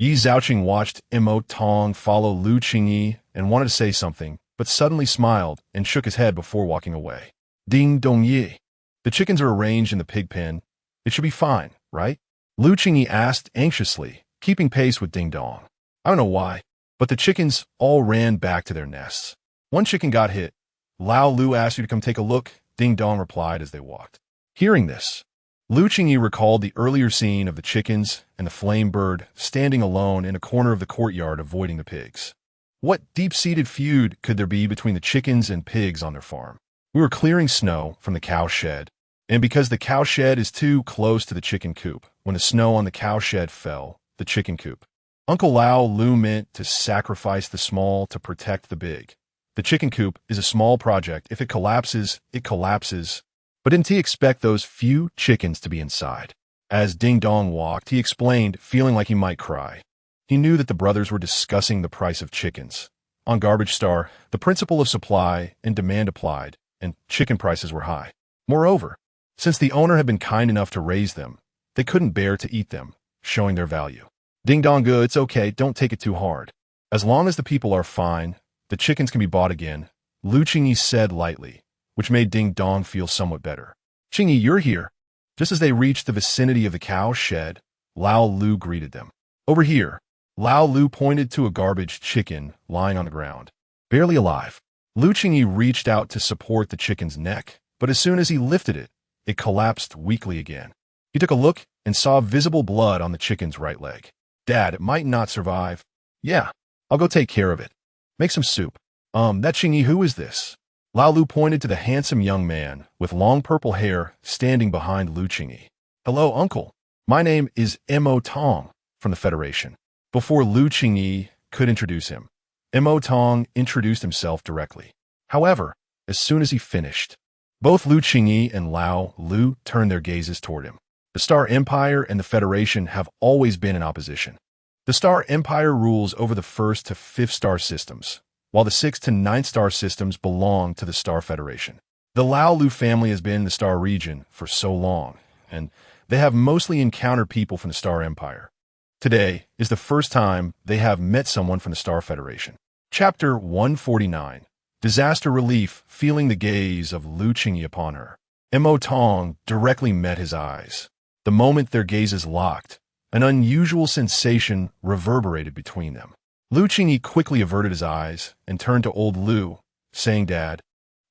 S1: Yi Zhaoqing watched Mo Tong follow Lu Qingyi and wanted to say something, but suddenly smiled and shook his head before walking away. Ding Dong Yi. The chickens are arranged in the pig pen. It should be fine, right? Lu Qingyi asked anxiously, keeping pace with Ding Dong. I don't know why, but the chickens all ran back to their nests. One chicken got hit. Lao Lu asked you to come take a look, Ding Dong replied as they walked. Hearing this, Lu Qingyi recalled the earlier scene of the chickens and the flame bird standing alone in a corner of the courtyard avoiding the pigs. What deep-seated feud could there be between the chickens and pigs on their farm? We were clearing snow from the cow shed, and because the cow shed is too close to the chicken coop, when the snow on the cow shed fell, the chicken coop. Lu meant to sacrifice the small to protect the big. The chicken coop is a small project. If it collapses, it collapses. But didn't he expect those few chickens to be inside? As Ding Dong walked, he explained, feeling like he might cry. He knew that the brothers were discussing the price of chickens. On Garbage Star, the principle of supply and demand applied, and chicken prices were high. Moreover, since the owner had been kind enough to raise them, they couldn't bear to eat them, showing their value. Ding Dong, good, it's okay, don't take it too hard. As long as the people are fine, the chickens can be bought again, Qingyi said lightly, which made Ding Dong feel somewhat better. Qingyi, you're here. Just as they reached the vicinity of the cow shed, Lu greeted them. Over here. Lu pointed to a garbage chicken lying on the ground, barely alive. Qingyi reached out to support the chicken's neck, but as soon as he lifted it, it collapsed weakly again. He took a look and saw visible blood on the chicken's right leg. Dad, it might not survive. Yeah, I'll go take care of it. Make some soup. That Qingyi, who is this? Lu pointed to the handsome young man with long purple hair standing behind Qingyi. Hello, uncle. My name is Mo Tong from the Federation. Before Qingyi could introduce him, Mo Tong introduced himself directly. However, as soon as he finished, both Qingyi and Lu turned their gazes toward him. The Star Empire and the Federation have always been in opposition. The Star Empire rules over the 1st to 5th star systems, while the 6th to 9th star systems belong to the Star Federation. The Lu family has been in the Star region for so long, and they have mostly encountered people from the Star Empire. Today is the first time they have met someone from the Star Federation. Chapter 149. Disaster Relief. Feeling the gaze of Qingyi upon her, Mo Tong directly met his eyes. The moment their gazes locked, an unusual sensation reverberated between them. Qingyi quickly averted his eyes and turned to old Lu, saying, Dad,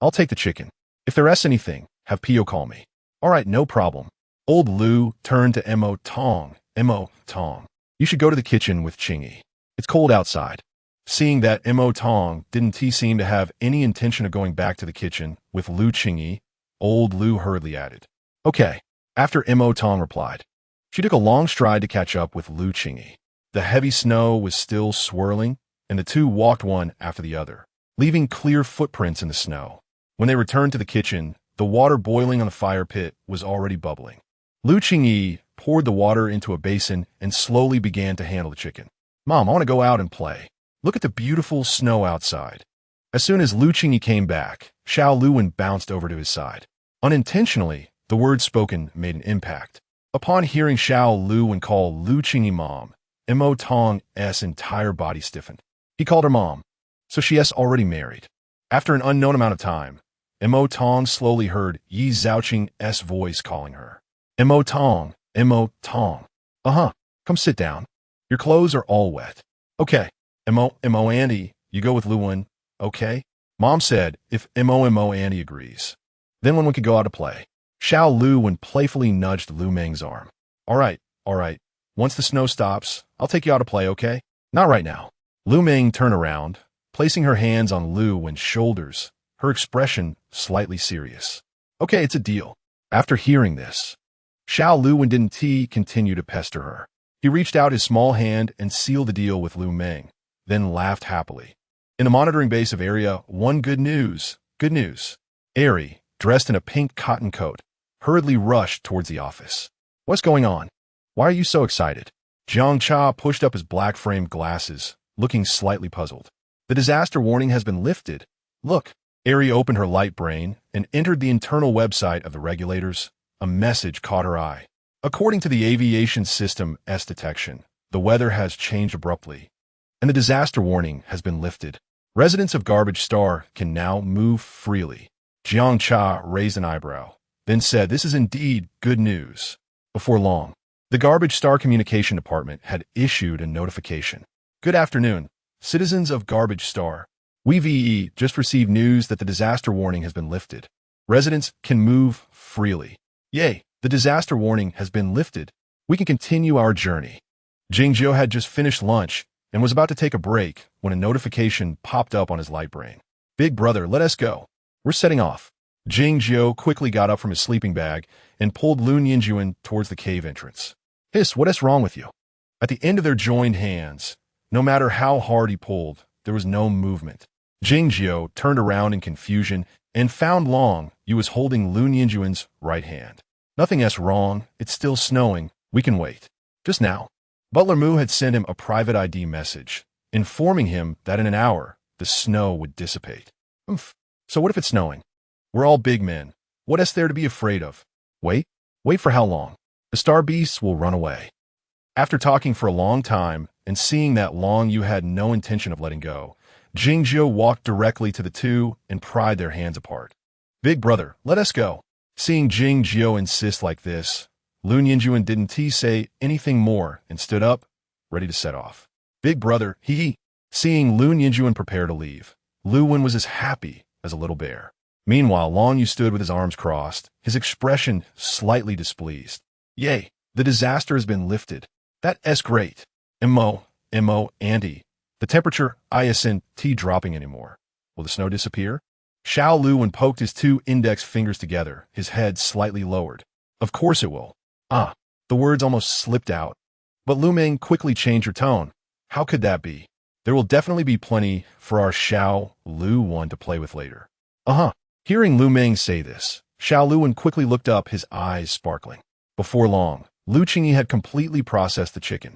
S1: I'll take the chicken. If there is anything, have Pio call me. All right, no problem. Old Lu turned to Mo Tong. Mo Tong, you should go to the kitchen with Qingyi. It's cold outside. Seeing that Mo Tong didn't seem to have any intention of going back to the kitchen with Qingyi, old Lu hurriedly added, Okay, after Mo Tong replied. She took a long stride to catch up with Qingyi. The heavy snow was still swirling, and the two walked one after the other, leaving clear footprints in the snow. When they returned to the kitchen, the water boiling on the fire pit was already bubbling. Qingyi poured the water into a basin and slowly began to handle the chicken. Mom, I want to go out and play. Look at the beautiful snow outside. As soon as Qingyi came back, Lu bounced over to his side. Unintentionally, the words spoken made an impact. Upon hearing Lu call Qingyi mom, Mo Tong's entire body stiffened. He called her mom, so she is already married. After an unknown amount of time, Mo Tong slowly heard Yi Zhaoqing's voice calling her. Mo Tong, Mo Tong. Come sit down. Your clothes are all wet. Okay, Mo Andy, you go with Luwen, okay? Mom said if Mo Andy agrees, then one could go out to play. Lu playfully nudged Lu Meng's arm. All right. Once the snow stops, I'll take you out to play, okay? Not right now. Lu Meng turned around, placing her hands on Luwen's shoulders, her expression slightly serious. Okay, it's a deal. After hearing this, Lu didn't continue to pester her. He reached out his small hand and sealed the deal with Lu Meng, then laughed happily. In the monitoring base of Area 1, good news. Airy, dressed in a pink cotton coat, hurriedly rushed towards the office. What's going on? Why are you so excited? Jiang Cha pushed up his black-framed glasses, looking slightly puzzled. The disaster warning has been lifted. Look. Airy opened her light brain and entered the internal website of the regulators. A message caught her eye. According to the aviation system's detection, the weather has changed abruptly, and the disaster warning has been lifted. Residents of Garbage Star can now move freely. Jiang Cha raised an eyebrow, then said, This is indeed good news. Before long, the Garbage Star Communication Department had issued a notification. Good afternoon, citizens of Garbage Star. We just received news that the disaster warning has been lifted. Residents can move freely. Yay, the disaster warning has been lifted. We can continue our journey. Jingzhou had just finished lunch and was about to take a break when a notification popped up on his light brain. Big brother, let us go. We're setting off. Jingjiu quickly got up from his sleeping bag and pulled Lu Ninjuan towards the cave entrance. Hiss, what is wrong with you? At the end of their joined hands, no matter how hard he pulled, there was no movement. Jingjiu turned around in confusion and found Long Yu was holding Lu Ninjuan's right hand. Nothing's wrong. It's still snowing. We can wait. Just now. Butler Mu had sent him a private ID message, informing him that in an hour, the snow would dissipate. Oomph. So what if it's snowing? We're all big men. What is there to be afraid of? Wait? Wait for how long? The star beasts will run away. After talking for a long time and seeing that Long Yu had no intention of letting go, Jingjiu walked directly to the two and pried their hands apart. Big brother, let us go. Seeing Jingjiu insist like this, Lu Ninjuan didn't say anything more and stood up, ready to set off. Big brother, hee. Seeing Lu Ninjuan prepare to leave, Lu Wen was as happy as a little bear. Meanwhile, Long Yu stood with his arms crossed, his expression slightly displeased. Yay, the disaster has been lifted. That's great. Auntie. The temperature isn't dropping anymore. Will the snow disappear? Xiao Lu Wen poked his two index fingers together, his head slightly lowered. Of course it will. The words almost slipped out. But Lu Meng quickly changed her tone. How could that be? There will definitely be plenty for our Xiao Lu Wen to play with later. Hearing Lu Meng say this, Xiao Lu Wen quickly looked up, his eyes sparkling. Before long, Lu Qingyi had completely processed the chicken.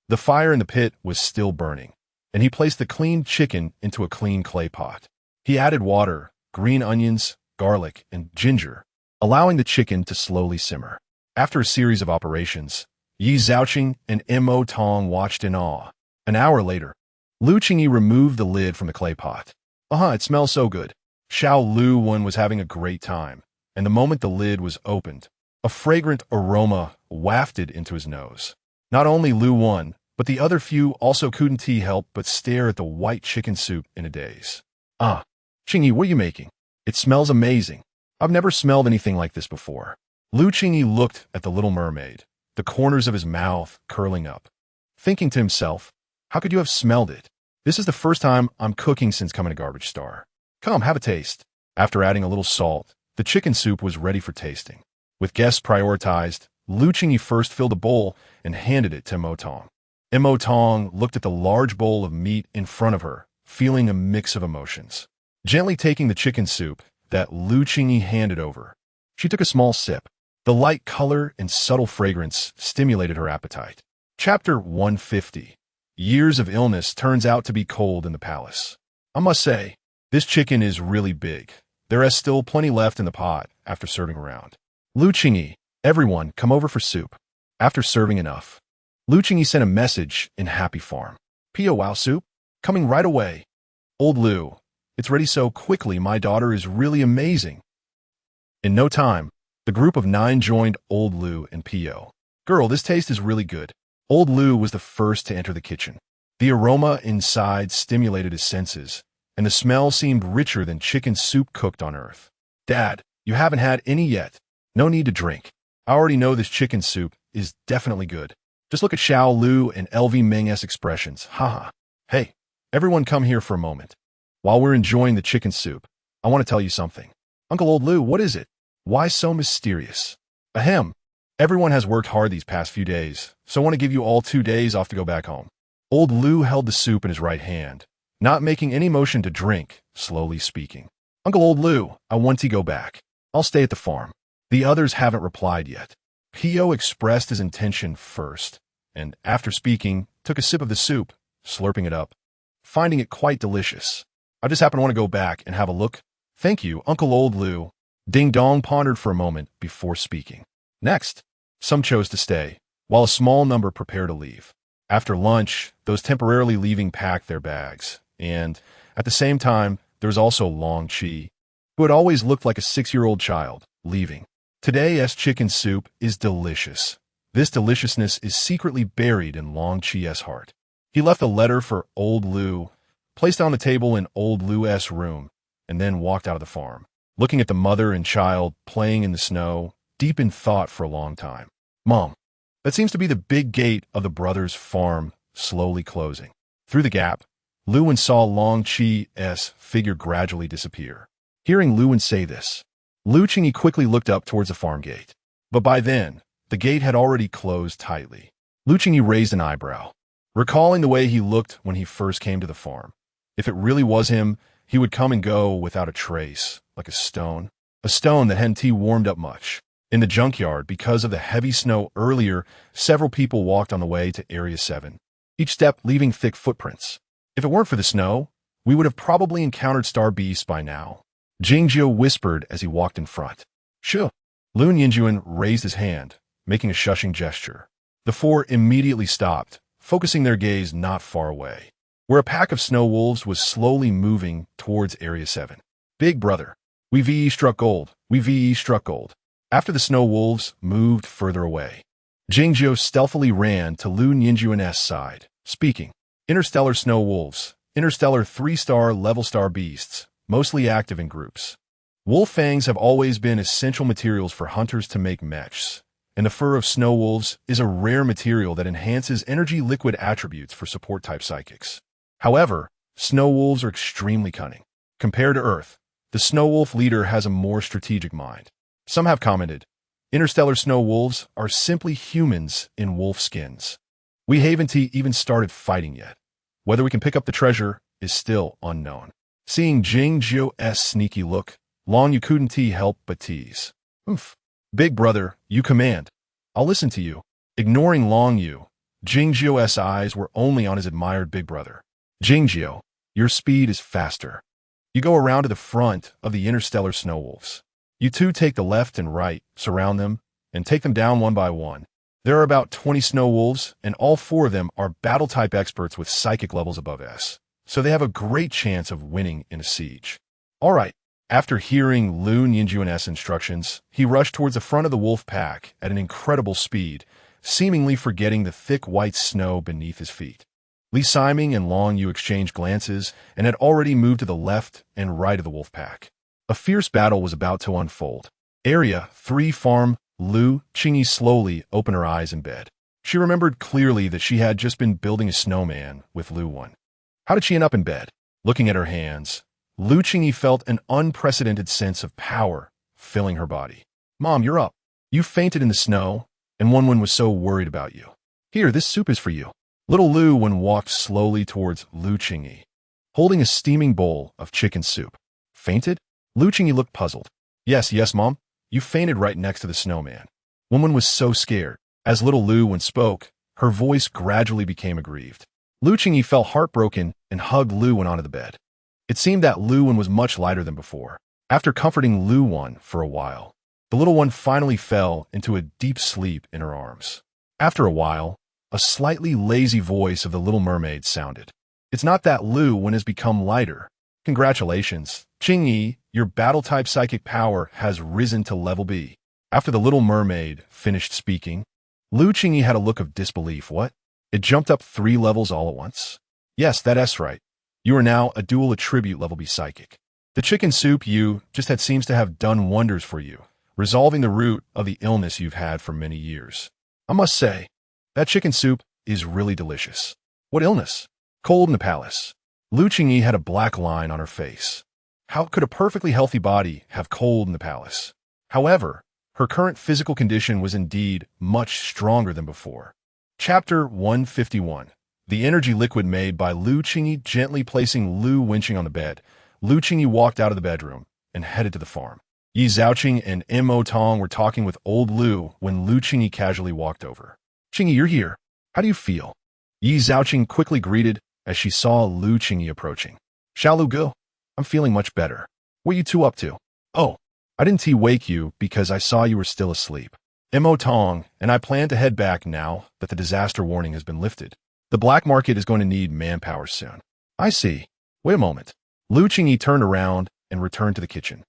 S1: The fire in the pit was still burning, and he placed the cleaned chicken into a clean clay pot. He added water, green onions, garlic, and ginger, allowing the chicken to slowly simmer. After a series of operations, Yi Zhaoqing and Mo Tong watched in awe. An hour later, Lu Qingyi removed the lid from the clay pot. It smells so good. Xiao Lu Wen was having a great time, and the moment the lid was opened, a fragrant aroma wafted into his nose. Not only Lu Wen, but the other few also couldn't help but stare at the white chicken soup in a daze. Qingyi, what are you making? It smells amazing. I've never smelled anything like this before. Lu Qingyi looked at the little mermaid, the corners of his mouth curling up, thinking to himself, how could you have smelled it? This is the first time I'm cooking since coming to Garbage Star. Come, have a taste. After adding a little salt, the chicken soup was ready for tasting. With guests prioritized, Lu Qingyi first filled a bowl and handed it to Mo Tong. Mo Tong looked at the large bowl of meat in front of her, feeling a mix of emotions. Gently taking the chicken soup that Lu Qingyi handed over, she took a small sip. The light color and subtle fragrance stimulated her appetite. Chapter 150. Years of illness turns out to be cold in the palace. I must say, this chicken is really big. There is still plenty left in the pot after serving around. Lu Qingyi, everyone come over for soup. After serving enough, Lu Qingyi sent a message in Happy Farm. Wow soup? Coming right away. Old Lu, it's ready so quickly, my daughter is really amazing. In no time, the group of 9 joined Old Lu and Po. Girl, this taste is really good. Old Lu was the first to enter the kitchen. The aroma inside stimulated his senses, and the smell seemed richer than chicken soup cooked on earth. Dad, you haven't had any yet. No need to drink. I already know this chicken soup is definitely good. Just look at Xiao Lu and LV Meng's expressions. Haha. Hey, everyone come here for a moment. While we're enjoying the chicken soup, I want to tell you something. Uncle Old Lu, what is it? Why so mysterious? Ahem. Everyone has worked hard these past few days, so I want to give you all 2 days off to go back home. Old Lu held the soup in his right hand, not making any motion to drink, slowly speaking. Uncle Old Lu, I want to go back. I'll stay at the farm. The others haven't replied yet. Po expressed his intention first, and after speaking, took a sip of the soup, slurping it up, finding it quite delicious. I just happen to want to go back and have a look. Thank you, Uncle Old Lu. Ding Dong pondered for a moment before speaking. Next, some chose to stay, while a small number prepared to leave. After lunch, those temporarily leaving packed their bags, and, at the same time, there was also Long Qi, who had always looked like a 6-year-old child, leaving. Today's chicken soup is delicious. This deliciousness is secretly buried in Long Qi's heart. He left a letter for Old Lu, placed it on the table in Old Lu's room, and then walked out of the farm, looking at the mother and child playing in the snow, deep in thought for a long time. Mom, that seems to be the big gate of the brothers' farm slowly closing. Through the gap, Lu Wen saw Long Qi's figure gradually disappear. Hearing Lu Wen say this, Lu Qingyi quickly looked up towards the farm gate. But by then, the gate had already closed tightly. Lu Qingyi raised an eyebrow, recalling the way he looked when he first came to the farm. If it really was him, he would come and go without a trace, like a stone that hadn't warmed up much. In the junkyard, because of the heavy snow earlier, several people walked on the way to Area 7, each step leaving thick footprints. If it weren't for the snow, we would have probably encountered star beasts by now, Qingyi whispered as he walked in front. Sure. Lu Yinjuan raised his hand, making a shushing gesture. The four immediately stopped, focusing their gaze not far away, where a pack of snow wolves was slowly moving towards Area 7. Big brother, we struck gold. We struck gold. After the snow wolves moved further away, Qingyi stealthily ran to Lu Yinjuan's side, speaking. Interstellar snow wolves, interstellar 3-star level star beasts, mostly active in groups. Wolf fangs have always been essential materials for hunters to make mechs, and the fur of snow wolves is a rare material that enhances energy liquid attributes for support-type psychics. However, snow wolves are extremely cunning. Compared to Earth, the snow wolf leader has a more strategic mind. Some have commented, interstellar snow wolves are simply humans in wolf skins. We haven't even started fighting yet. Whether we can pick up the treasure is still unknown. Seeing Qingyi's sneaky look, Long Yu couldn't help but tease. Oof. Big brother, you command. I'll listen to you. Ignoring Long Yu, Qingyi's eyes were only on his admired big brother. Qingyi, your speed is faster. You go around to the front of the interstellar snow wolves. You two take the left and right, surround them, and take them down one by one. There are about 20 snow wolves, and all 4 of them are battle-type experts with psychic levels above S, so they have a great chance of winning in a siege. All right. After hearing Lu Yinjuan's instructions, he rushed towards the front of the wolf pack at an incredible speed, seemingly forgetting the thick white snow beneath his feet. Li Siming and Long Yu exchanged glances and had already moved to the left and right of the wolf pack. A fierce battle was about to unfold. Area 3 farm. Lu Qingyi slowly opened her eyes in bed. She remembered clearly that she had just been building a snowman with Lu Wan. How did she end up in bed? Looking at her hands, Lu Qingyi felt an unprecedented sense of power filling her body. Mom, you're up. You fainted in the snow, and Wenwen was so worried about you. Here, this soup is for you. Little Lu Wan walked slowly towards Lu Qingyi, holding a steaming bowl of chicken soup. Fainted? Lu Qingyi looked puzzled. Yes, Mom. You fainted right next to the snowman. Wenwen was so scared. As little Lu Wan spoke, her voice gradually became aggrieved. Lu Qingyi felt heartbroken and hugged Lu Wan onto the bed. It seemed that Lu Wan was much lighter than before. After comforting Lu Wan for a while, the little one finally fell into a deep sleep in her arms. After a while, a slightly lazy voice of the Little Mermaid sounded. It's not that Lu Wan has become lighter. Congratulations, Qingyi, your battle-type psychic power has risen to level B. After the Little Mermaid finished speaking, Lu Qingyi had a look of disbelief. What? It jumped up 3 levels all at once? Yes, that's right. You are now a dual attribute level B psychic. The chicken soup you just had seems to have done wonders for you, resolving the root of the illness you've had for many years. I must say, that chicken soup is really delicious. What illness? Cold in the palace. Lu Qingyi had a black line on her face. How could a perfectly healthy body have cold in the palace? However, her current physical condition was indeed much stronger than before. Chapter 151. The energy liquid made by Lu Qingyi. Gently placing Lu Winching on the bed, Lu Qingyi walked out of the bedroom and headed to the farm. Yi Zhaoqing and Mo Tong were talking with old Lu when Lu Qingyi casually walked over. Qingyi, you're here. How do you feel? Yi Zhaoqing quickly greeted as she saw Lu Qingyi approaching. Xiao Go, I'm feeling much better. What are you two up to? Oh, I didn't wake you because I saw you were still asleep. Mo Tong and I plan to head back now that the disaster warning has been lifted. The black market is going to need manpower soon. I see. Wait a moment. Lu Qingyi turned around and returned to the kitchen,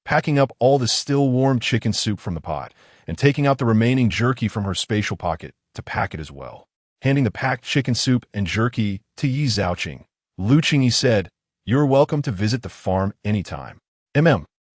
S1: packing up all the still warm chicken soup from the pot and taking out the remaining jerky from her spatial pocket to pack it as well. Handing the packed chicken soup and jerky to Yi Zhaoqing, Lu Qingyi said, "You're welcome to visit the farm anytime."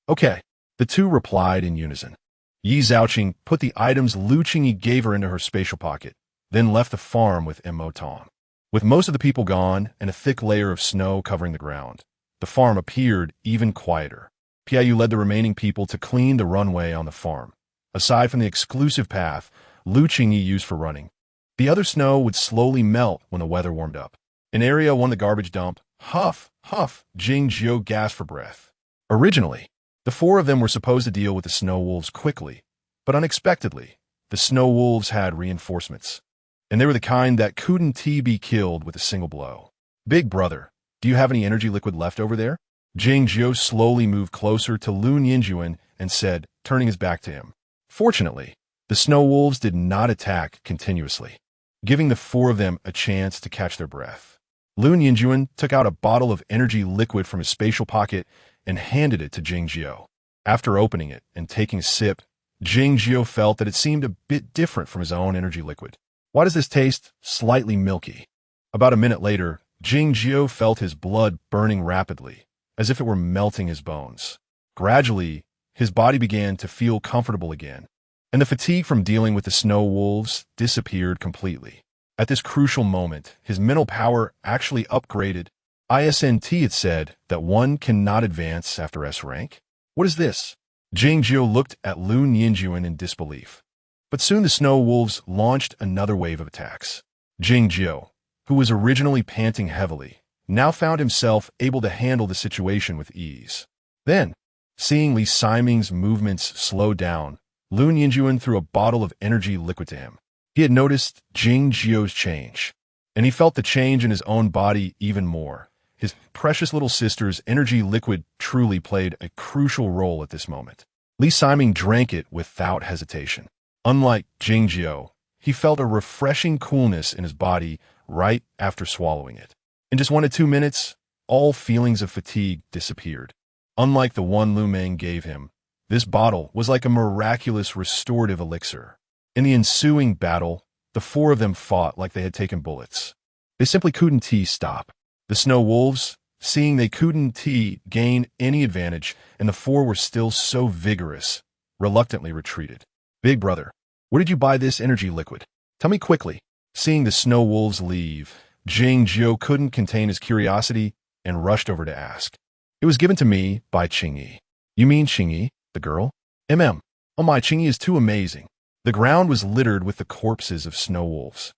S1: Okay. The two replied in unison. Yi Zhaoqing put the items Lu Qingyi gave her into her spatial pocket, then left the farm with Mo Tong. With most of the people gone and a thick layer of snow covering the ground, the farm appeared even quieter. Piu led the remaining people to clean the runway on the farm. Aside from the exclusive path Lu Qingyi used for running, the other snow would slowly melt when the weather warmed up. In Area 1, the garbage dump, huff, huff, Jingzhou gasped for breath. Originally, the four of them were supposed to deal with the snow wolves quickly, but unexpectedly, the snow wolves had reinforcements, and they were the kind that couldn't be killed with a single blow. Big brother, do you have any energy liquid left over there? Jingzhou slowly moved closer to Lu Ninjuan and said, turning his back to him. Fortunately, the snow wolves did not attack continuously, giving the four of them a chance to catch their breath. Lu Ninjuan took out a bottle of energy liquid from his spatial pocket and handed it to Jingzhou. After opening it and taking a sip, Jingzhou felt that it seemed a bit different from his own energy liquid. Why does this taste slightly milky? About a minute later, Jingzhou felt his blood burning rapidly, as if it were melting his bones. Gradually, his body began to feel comfortable again, and the fatigue from dealing with the snow wolves disappeared completely. At this crucial moment, his mental power actually upgraded. ISNT had said that one cannot advance after S rank. What is this? Jingzhou looked at Lu Ninjuan in disbelief. But soon the snow wolves launched another wave of attacks. Jingzhou, who was originally panting heavily, now found himself able to handle the situation with ease. Then, seeing Li Siming's movements slow down, Lu Ninjuan threw a bottle of energy liquid to him. He had noticed Jingzhou's change, and he felt the change in his own body even more. His precious little sister's energy liquid truly played a crucial role at this moment. Li Siming drank it without hesitation. Unlike Jingzhou, he felt a refreshing coolness in his body right after swallowing it. In just 1 to 2 minutes, all feelings of fatigue disappeared. Unlike the one Lu Meng gave him, this bottle was like a miraculous restorative elixir. In the ensuing battle, the four of them fought like they had taken bullets. They simply couldn't stop. The snow wolves, seeing they couldn't gain any advantage, and the four were still so vigorous, reluctantly retreated. Big brother, where did you buy this energy liquid? Tell me quickly. Seeing the snow wolves leave, Jingzhou couldn't contain his curiosity and rushed over to ask. It was given to me by Qingyi. You mean Qingyi, the girl? Oh my, Qingyi is too amazing. The ground was littered with the corpses of snow wolves,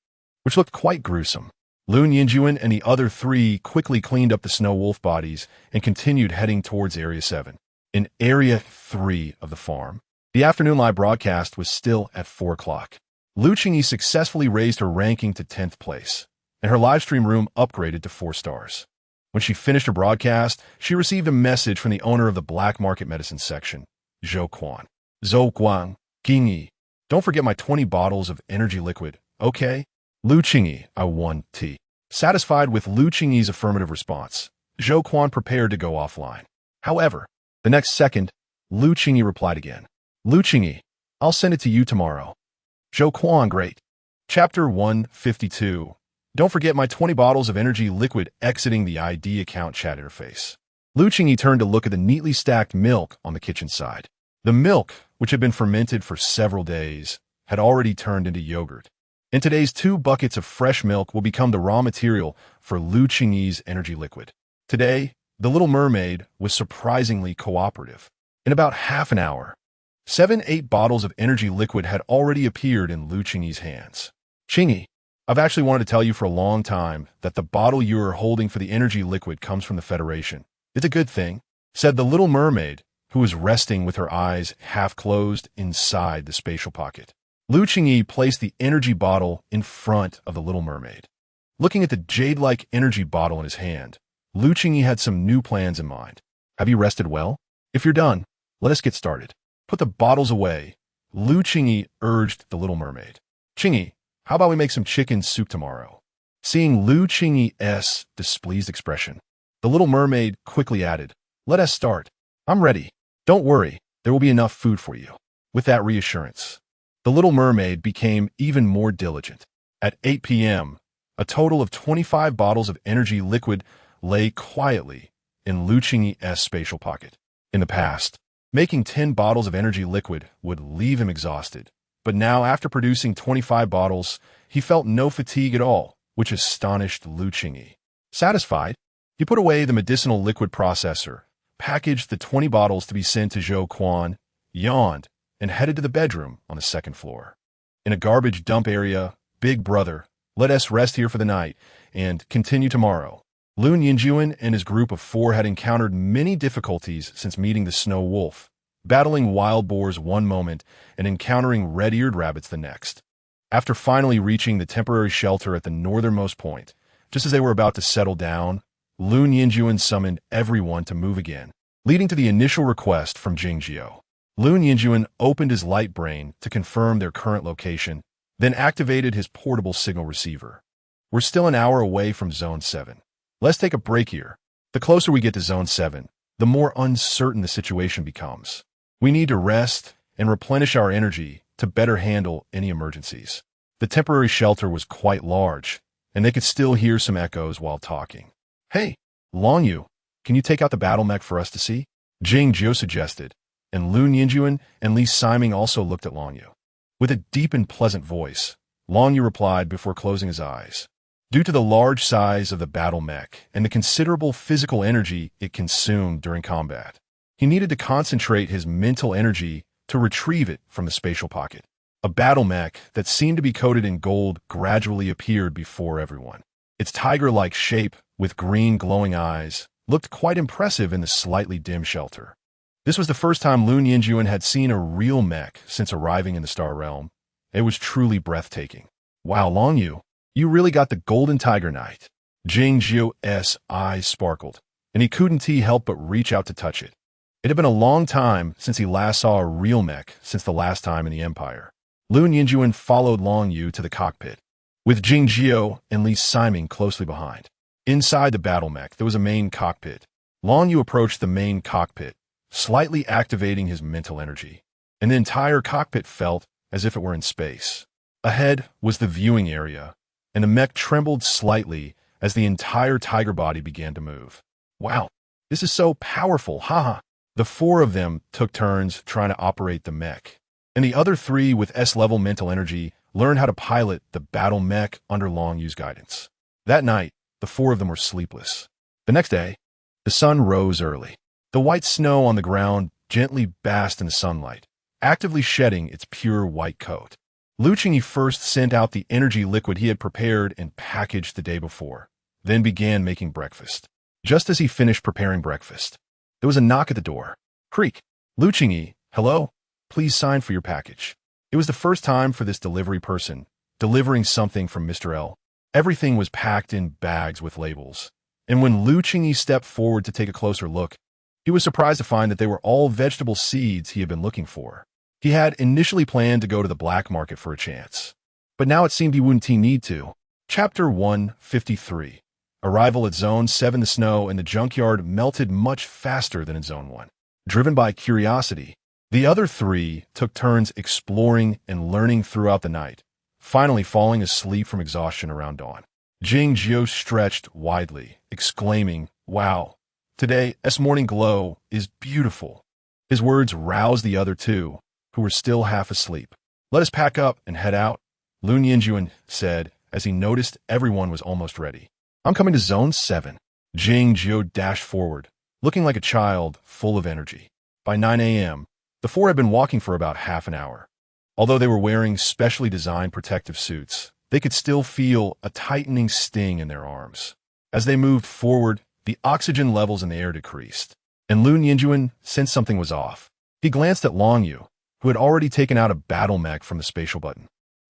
S1: which looked quite gruesome. Lu Ninjuan and the other three quickly cleaned up the snow wolf bodies and continued heading towards Area 7. In Area 3 of the farm, the afternoon live broadcast was still at 4 o'clock. Lu Qingyi successfully raised her ranking to 10th place, and her live stream room upgraded to 4 stars. When she finished her broadcast, she received a message from the owner of the black market medicine section, Zhou Quan. Zhou Guang, Qingyi, don't forget my 20 bottles of energy liquid, okay? Lu Qingyi, I won tea. Satisfied with Lu Qingyi's affirmative response, Zhou Quan prepared to go offline. However, the next second, Lu Qingyi replied again. Lu Qingyi, I'll send it to you tomorrow. Zhou Quan, great. Chapter 152. Don't forget my 20 bottles of energy liquid exiting the ID account chat interface. Lu Qingyi turned to look at the neatly stacked milk on the kitchen side. The milk, which had been fermented for several days, had already turned into yogurt. And today's 2 buckets of fresh milk will become the raw material for Lu Qingyi's energy liquid. Today, the little mermaid was surprisingly cooperative. In about half an hour, 7-8 bottles of energy liquid had already appeared in Lu Qingyi's hands. Qingyi, I've actually wanted to tell you for a long time that the bottle you are holding for the energy liquid comes from the Federation. It's a good thing, said the little mermaid, who was resting with her eyes half closed inside the spatial pocket. Lu Qingyi placed the energy bottle in front of the little mermaid. Looking at the jade-like energy bottle in his hand, Lu Qingyi had some new plans in mind. Have you rested well? If you're done, let us get started. Put the bottles away, Lu Qingyi urged the little mermaid. Qingyi, how about we make some chicken soup tomorrow? Seeing Lu Qingyi's displeased expression, the little mermaid quickly added, let us start. I'm ready. Don't worry, there will be enough food for you. With that reassurance, the little mermaid became even more diligent. At 8 p.m., a total of 25 bottles of energy liquid lay quietly in Lu Qingyi's spatial pocket. In the past, making 10 bottles of energy liquid would leave him exhausted, but now after producing 25 bottles, he felt no fatigue at all, which astonished Lu Qingyi. Satisfied, he put away the medicinal liquid processor, packaged the 20 bottles to be sent to Zhou Quan, yawned, and headed to the bedroom on the second floor. In a garbage dump area, Big Brother, let us rest here for the night and continue tomorrow. Lu Yinjuan and his group of 4 had encountered many difficulties since meeting the snow wolf, battling wild boars one moment and encountering red-eared rabbits the next. After finally reaching the temporary shelter at the northernmost point, just as they were about to settle down, Lu Yinjuan summoned everyone to move again, leading to the initial request from Qingyi. Lu Yinjuan opened his light brain to confirm their current location, then activated his portable signal receiver. We're still an hour away from Zone 7. Let's take a break here. The closer we get to Zone 7, the more uncertain the situation becomes. We need to rest and replenish our energy to better handle any emergencies. The temporary shelter was quite large, and they could still hear some echoes while talking. Hey, Lu, can you take out the battle mech for us to see? Qingyi suggested, and Lu Yinjuan and Li Siming also looked at Lu. With a deep and pleasant voice, Lu replied before closing his eyes. Due to the large size of the battle mech and the considerable physical energy it consumed during combat, he needed to concentrate his mental energy to retrieve it from the spatial pocket. A battle mech that seemed to be coated in gold gradually appeared before everyone. Its tiger-like shape, with green glowing eyes, looked quite impressive in the slightly dim shelter. This was the first time Lu Yinjuan had seen a real mech since arriving in the Star Realm. It was truly breathtaking. Wow, Lu, you really got the Golden Tiger Knight. Qingyi's eyes sparkled, and he couldn't help but reach out to touch it. It had been a long time since he last saw a real mech since the last time in the Empire. Lu Yinjuan followed Lu to the cockpit, with Qingyi and Li Siming closely behind. Inside the battle mech, there was a main cockpit. Lu approached the main cockpit, slightly activating his mental energy, and the entire cockpit felt as if it were in space. Ahead was the viewing area, and the mech trembled slightly as the entire tiger body began to move. Wow, this is so powerful, haha. The 4 of them took turns trying to operate the mech, and the other 3 with S-level mental energy learned how to pilot the battle mech under Lu's guidance. That night, the 4 of them were sleepless. The next day, the sun rose early. The white snow on the ground gently basked in the sunlight, actively shedding its pure white coat. Qingyi first sent out the energy liquid he had prepared and packaged the day before, then began making breakfast. Just as he finished preparing breakfast, there was a knock at the door. Creak. Qingyi, hello? Please sign for your package. It was the first time for this delivery person, delivering something from Mr. L. Everything was packed in bags with labels, and when Qingyi stepped forward to take a closer look, he was surprised to find that they were all vegetable seeds he had been looking for. He had initially planned to go to the black market for a chance, but now it seemed he wouldn't need to. Chapter 153. Arrival at Zone 7. The snow in the junkyard melted much faster than in Zone 1. Driven by curiosity, the other 3 took turns exploring and learning throughout the night, finally falling asleep from exhaustion around dawn. Qingyi stretched widely, exclaiming, "Wow, today's morning glow is beautiful." His words roused the other 2, who were still half asleep. "Let us pack up and head out," Lu Yinjuan said as he noticed everyone was almost ready. "I'm coming to Zone 7. Qingyi dashed forward, looking like a child full of energy. By 9 a.m., the 4 had been walking for about half an hour. Although they were wearing specially designed protective suits, they could still feel a tightening sting in their arms. As they moved forward, the oxygen levels in the air decreased, and Lu Yinjuan sensed something was off. He glanced at Lu, who had already taken out a battle mech from the spatial button.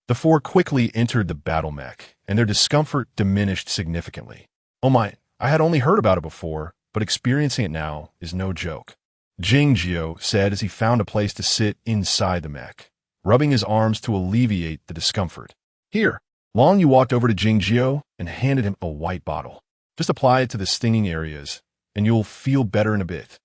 S1: The 4 quickly entered the battle mech, and their discomfort diminished significantly. "Oh my, I had only heard about it before, but experiencing it now is no joke," Qingyi said as he found a place to sit inside the mech, rubbing his arms to alleviate the discomfort. "Here." Lu walked over to Qingyi and handed him a white bottle. "Just apply it to the stinging areas, and you'll feel better in a bit."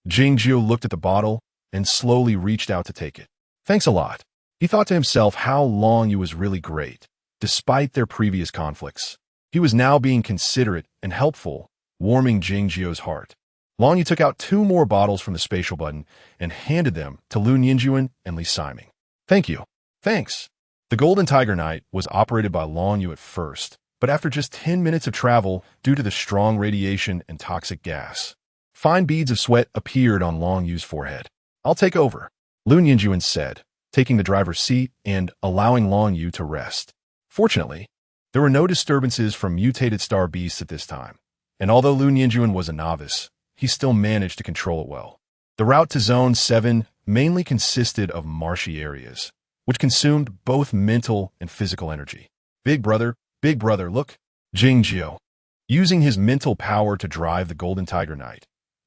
S1: Qingyi looked at the bottle and slowly reached out to take it. "Thanks a lot." He thought to himself how Lu was really great, despite their previous conflicts. He was now being considerate and helpful, warming Qingyi's heart. Lu took out 2 more bottles from the spatial button and handed them to Lu Yinjuan and Li Siming. "Thank you." "Thanks." The Golden Tiger Knight was operated by Lu at first, but after just 10 minutes of travel, due to the strong radiation and toxic gas, Fine beads of sweat appeared on Long Yu's forehead. "I'll take over," Lu Ninjuan said, taking the driver's seat and allowing Long Yu to rest. Fortunately, there were no disturbances from mutated star beasts at this time, and although Lu Ninjuan was a novice, he still managed to control it well. The route to Zone 7 mainly consisted of marshy areas, which consumed both mental and physical energy. Big brother, look! Qingyi, using his mental power to drive the Golden Tiger Knight,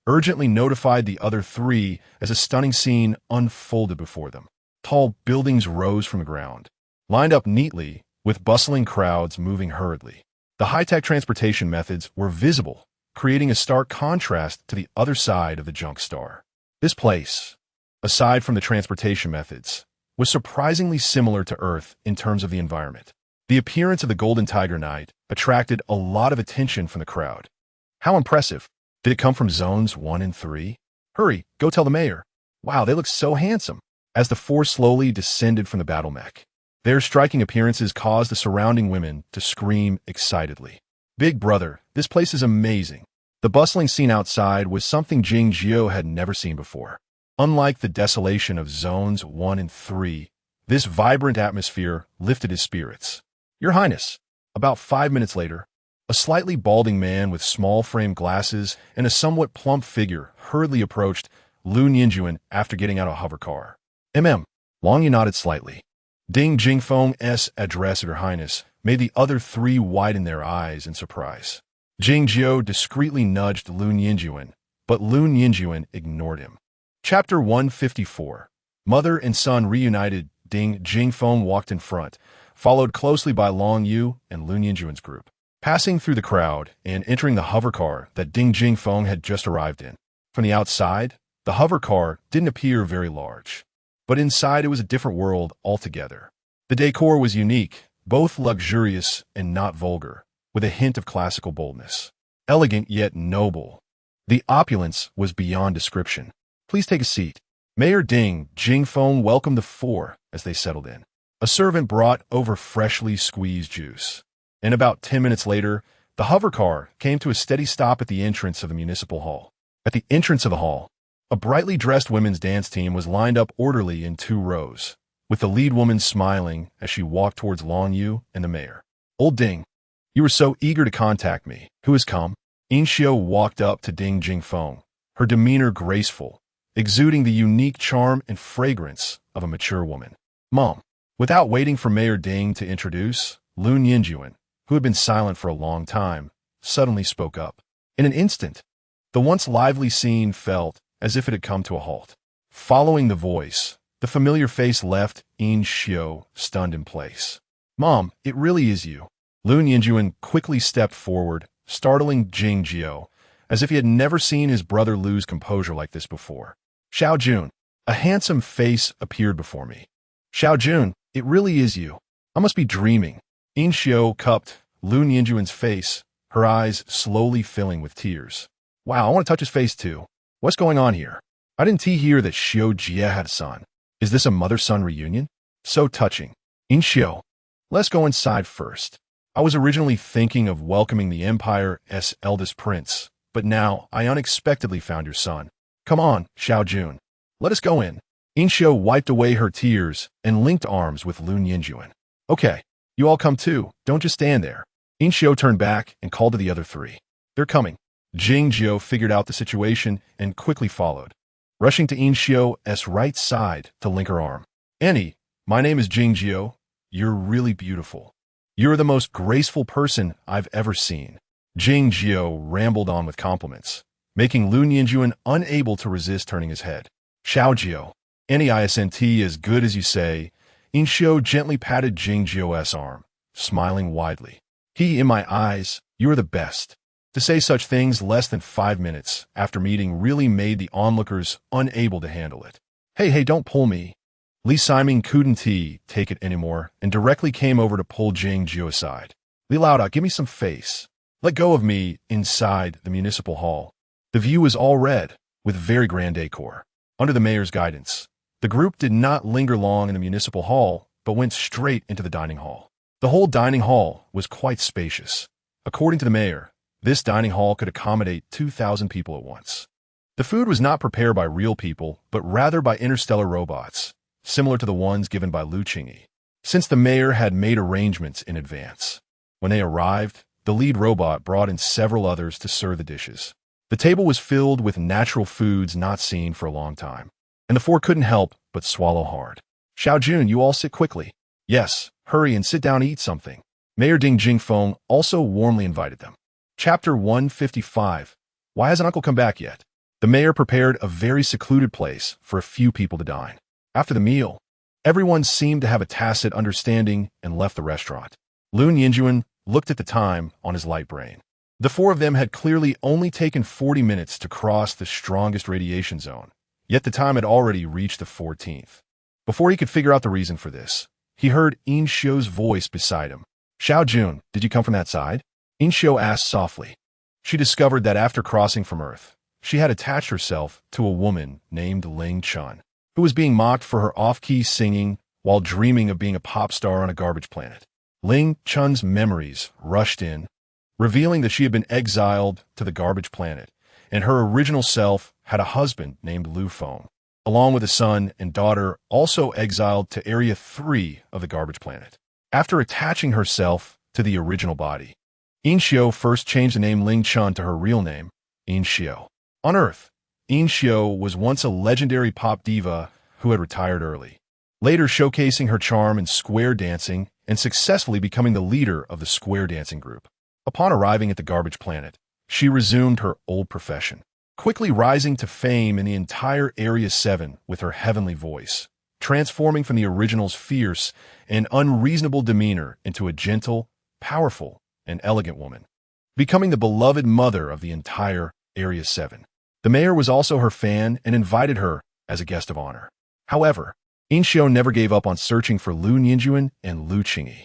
S1: urgently notified the other three as a stunning scene unfolded before them. Tall buildings rose from the ground, lined up neatly with bustling crowds moving hurriedly. The high-tech transportation methods were visible, creating a stark contrast to the other side of the junk star. This place, aside from the transportation methods, was surprisingly similar to Earth in terms of the environment. The appearance of the Golden Tiger Knight attracted a lot of attention from the crowd. How impressive! Did it come from Zones 1 and 3? Hurry, go tell the mayor. Wow, they look so handsome. As the four slowly descended from the battle mech, their striking appearances caused the surrounding women to scream excitedly. Big brother, this place is amazing. The bustling scene outside was something Qingyi had never seen before. Unlike the desolation of Zones 1 and 3, this vibrant atmosphere lifted his spirits. Your Highness. About 5 minutes later, a slightly balding man with small-frame glasses and a somewhat plump figure hurriedly approached Lu Ninjuan after getting out of a hover car. Long Yu nodded slightly. Ding Jingfeng's address of Your Highness made the other three widen their eyes in surprise. Qingyi discreetly nudged Lu Ninjuan, but Lu Ninjuan ignored him. Chapter 154. Mother and son reunited. Ding Jingfeng walked in front, followed closely by Long Yu and Lu Ninjuan's group, passing through the crowd and entering the hover car that Ding Jingfeng had just arrived in. From the outside, the hover car didn't appear very large, but inside it was a different world altogether. The decor was unique, both luxurious and not vulgar, with a hint of classical boldness. Elegant yet noble. The opulence was beyond description. Please take a seat. Mayor Ding Jingfeng welcomed the four as they settled in. A servant brought over freshly squeezed juice. And about 10 minutes later, the hover car came to a steady stop at the entrance of the municipal hall. At the entrance of the hall, a brightly dressed women's dance team was lined up orderly in 2 rows, with the lead woman smiling as she walked towards Long Yu and the mayor. Old Ding, you were so eager to contact me. Who has come? Instills walked up to Ding Jingfeng, her demeanor graceful, exuding the unique charm and fragrance of a mature woman. Mom. Without waiting for Mayor Ding to introduce, Lu Ninjuan, who had been silent for a long time, suddenly spoke up. In an instant, the once lively scene felt as if it had come to a halt. Following the voice, the familiar face left Instills stunned in place. Mom, it really is you. Lu Ninjuan quickly stepped forward, startling Qingyi, as if he had never seen his brother lose composure like this before. Xiao Jun, a handsome face appeared before me. Xiao Jun, it really is you. I must be dreaming. Instills cupped Lu Ninjuan's face, her eyes slowly filling with tears. Wow, I want to touch his face too. What's going on here? I didn't hear that Xiao Jie had a son. Is this a mother-son reunion? So touching. Instills, let's go inside first. I was originally thinking of welcoming the Empire's eldest prince, but now I unexpectedly found your son. Come on, Xiao Jun. Let us go in. Instills wiped away her tears and linked arms with Lu Ninjuan. Okay, you all come too. Don't just stand there. Instills turned back and called to the other three. They're coming. Qingyi figured out the situation and quickly followed, rushing to Instill's right side to link her arm. Annie, my name is Qingyi. You're really beautiful. You're the most graceful person I've ever seen. Qingyi rambled on with compliments, making Lu Ninjuan unable to resist turning his head. Xiaojio, Annie isn't as good as you say. Instills gently patted Qingyi's arm, smiling widely. In my eyes, you're the best. To say such things less than 5 minutes after meeting really made the onlookers unable to handle it. Hey, don't pull me. Li Siming couldn't take it anymore and directly came over to pull Qingyi aside. Li Laoda, give me some face. Let go of me. Inside the municipal hall, the view was all red, with very grand decor. Under the mayor's guidance, the group did not linger long in the municipal hall, but went straight into the dining hall. The whole dining hall was quite spacious. According to the mayor, this dining hall could accommodate 2,000 people at once. The food was not prepared by real people, but rather by interstellar robots, similar to the ones given by Lu Qingyi, since the mayor had made arrangements in advance. When they arrived, the lead robot brought in several others to serve the dishes. The table was filled with natural foods not seen for a long time, and the four couldn't help but swallow hard. Xiaojun, you all sit quickly. Yes, hurry and sit down and eat something. Mayor Ding Jingfeng also warmly invited them. Chapter 155. Why hasn't Uncle come back yet? The mayor prepared a very secluded place for a few people to dine. After the meal, everyone seemed to have a tacit understanding and left the restaurant. Lu Yinjuan looked at the time on his light brain. The four of them had clearly only taken 40 minutes to cross the strongest radiation zone, yet the time had already reached the 14th. Before he could figure out the reason for this, he heard In Xiu's voice beside him. Xiaojun, did you come from that side? In Xiu asked softly. She discovered that after crossing from Earth, she had attached herself to a woman named Ling Chun, who was being mocked for her off-key singing while dreaming of being a pop star on a garbage planet. Ling Chun's memories rushed in, revealing that she had been exiled to the garbage planet, and her original self had a husband named Lu Feng, along with a son and daughter also exiled to Area 3 of the garbage planet. After attaching herself to the original body, In Xiu first changed the name Ling Chun to her real name, In Xiu. On Earth, In Xiu was once a legendary pop diva who had retired early, later showcasing her charm in square dancing and successfully becoming the leader of the square dancing group. Upon arriving at the garbage planet, she resumed her old profession, quickly rising to fame in the entire Area 7 with her heavenly voice, transforming from the original's fierce and unreasonable demeanor into a gentle, powerful, and elegant woman, becoming the beloved mother of the entire Area 7. The mayor was also her fan and invited her as a guest of honor. However, In Xiu never gave up on searching for Lu Yinjuan and Lu Qingyi.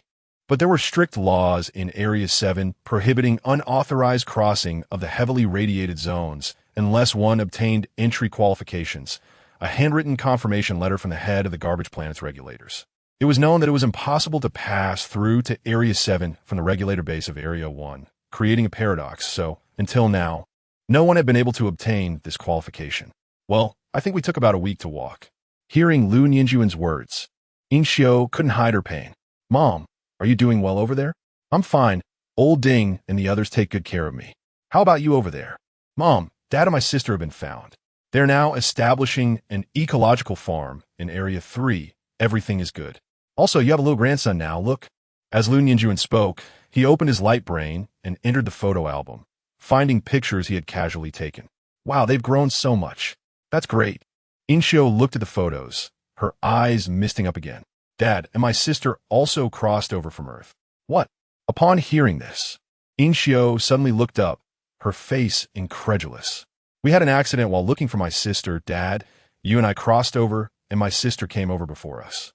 S1: But there were strict laws in Area 7 prohibiting unauthorized crossing of the heavily radiated zones unless one obtained entry qualifications, a handwritten confirmation letter from the head of the garbage planet's regulators. It was known that it was impossible to pass through to Area 7 from the regulator base of Area 1, creating a paradox, so, until now, no one had been able to obtain this qualification. Well, I think we took about a week to walk. Hearing Lu Yinjuan's words, In Xiu couldn't hide her pain. Mom, are you doing well over there? I'm fine. Old Ding and the others take good care of me. How about you over there? Mom, Dad and my sister have been found. They're now establishing an ecological farm in Area 3. Everything is good. Also, you have a little grandson now, look. As Lu Yinjuan spoke, he opened his light brain and entered the photo album, finding pictures he had casually taken. Wow, they've grown so much. That's great. In Xiu looked at the photos, her eyes misting up again. Dad and my sister also crossed over from Earth. What? Upon hearing this, In Xiu suddenly looked up, her face incredulous. We had an accident while looking for my sister, Dad. You and I crossed over, and my sister came over before us.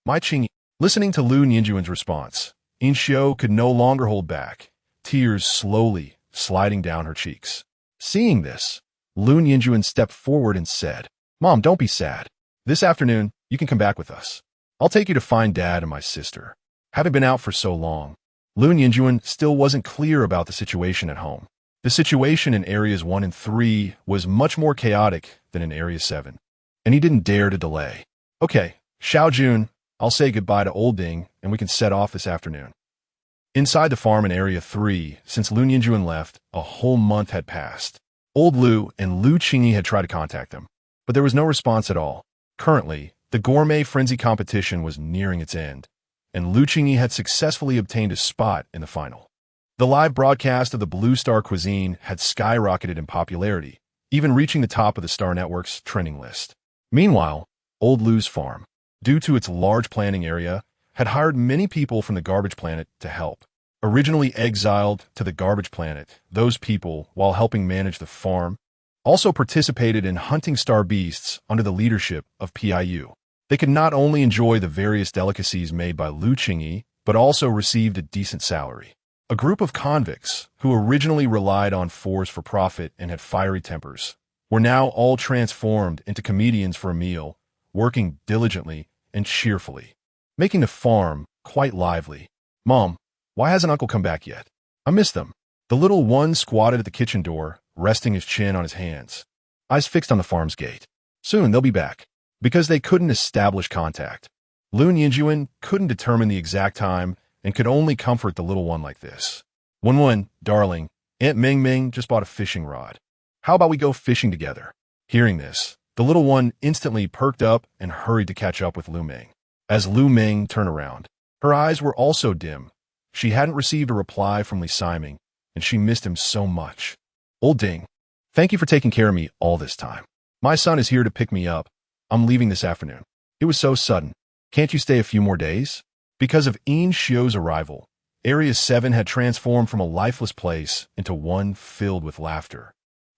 S1: My Qingyi. Listening to Lu Yinjuan's response, In Xiu could no longer hold back, tears slowly sliding down her cheeks. Seeing this, Lu Yinjuan stepped forward and said, Mom, don't be sad. This afternoon, you can come back with us. I'll take you to find Dad and my sister. Having been out for so long, Lu Yinjuan still wasn't clear about the situation at home. The situation in Areas 1 and 3 was much more chaotic than in Area 7, and he didn't dare to delay. Okay, Xiaojun, I'll say goodbye to Old Ding, and we can set off this afternoon. Inside the farm in Area 3, since Lu Yinjuan left, a whole month had passed. Old Lu and Lu Qingyi had tried to contact them, but there was no response at all. Currently, the gourmet frenzy competition was nearing its end, and Lu Qingyi had successfully obtained a spot in the final. The live broadcast of the Blue Star cuisine had skyrocketed in popularity, even reaching the top of the Star Network's trending list. Meanwhile, Old Lu's farm, due to its large planting area, had hired many people from the garbage planet to help. Originally exiled to the garbage planet, those people, while helping manage the farm, also participated in hunting star beasts under the leadership of Piu. They could not only enjoy the various delicacies made by Lu Qingyi, but also received a decent salary. A group of convicts, who originally relied on force for profit and had fiery tempers, were now all transformed into comedians for a meal, working diligently and cheerfully, making the farm quite lively. Mom, why hasn't Uncle come back yet? I miss them. The little one squatted at the kitchen door, resting his chin on his hands. eyes fixed on the farm's gate. Soon they'll be back. Because they couldn't establish contact, Lu and Yinjuan couldn't determine the exact time and could only comfort the little one like this. Wen, darling, Aunt Ming Ming just bought a fishing rod. How about we go fishing together? Hearing this, the little one instantly perked up and hurried to catch up with Lu Ming. As Lu Ming turned around, her eyes were also dim. She hadn't received a reply from Li Siming, and she missed him so much. Old Ding, thank you for taking care of me all this time. My son is here to pick me up. I'm leaving this afternoon. It was so sudden. Can't you stay a few more days? Because of Yin Xiu's arrival, Area 7 had transformed from a lifeless place into one filled with laughter.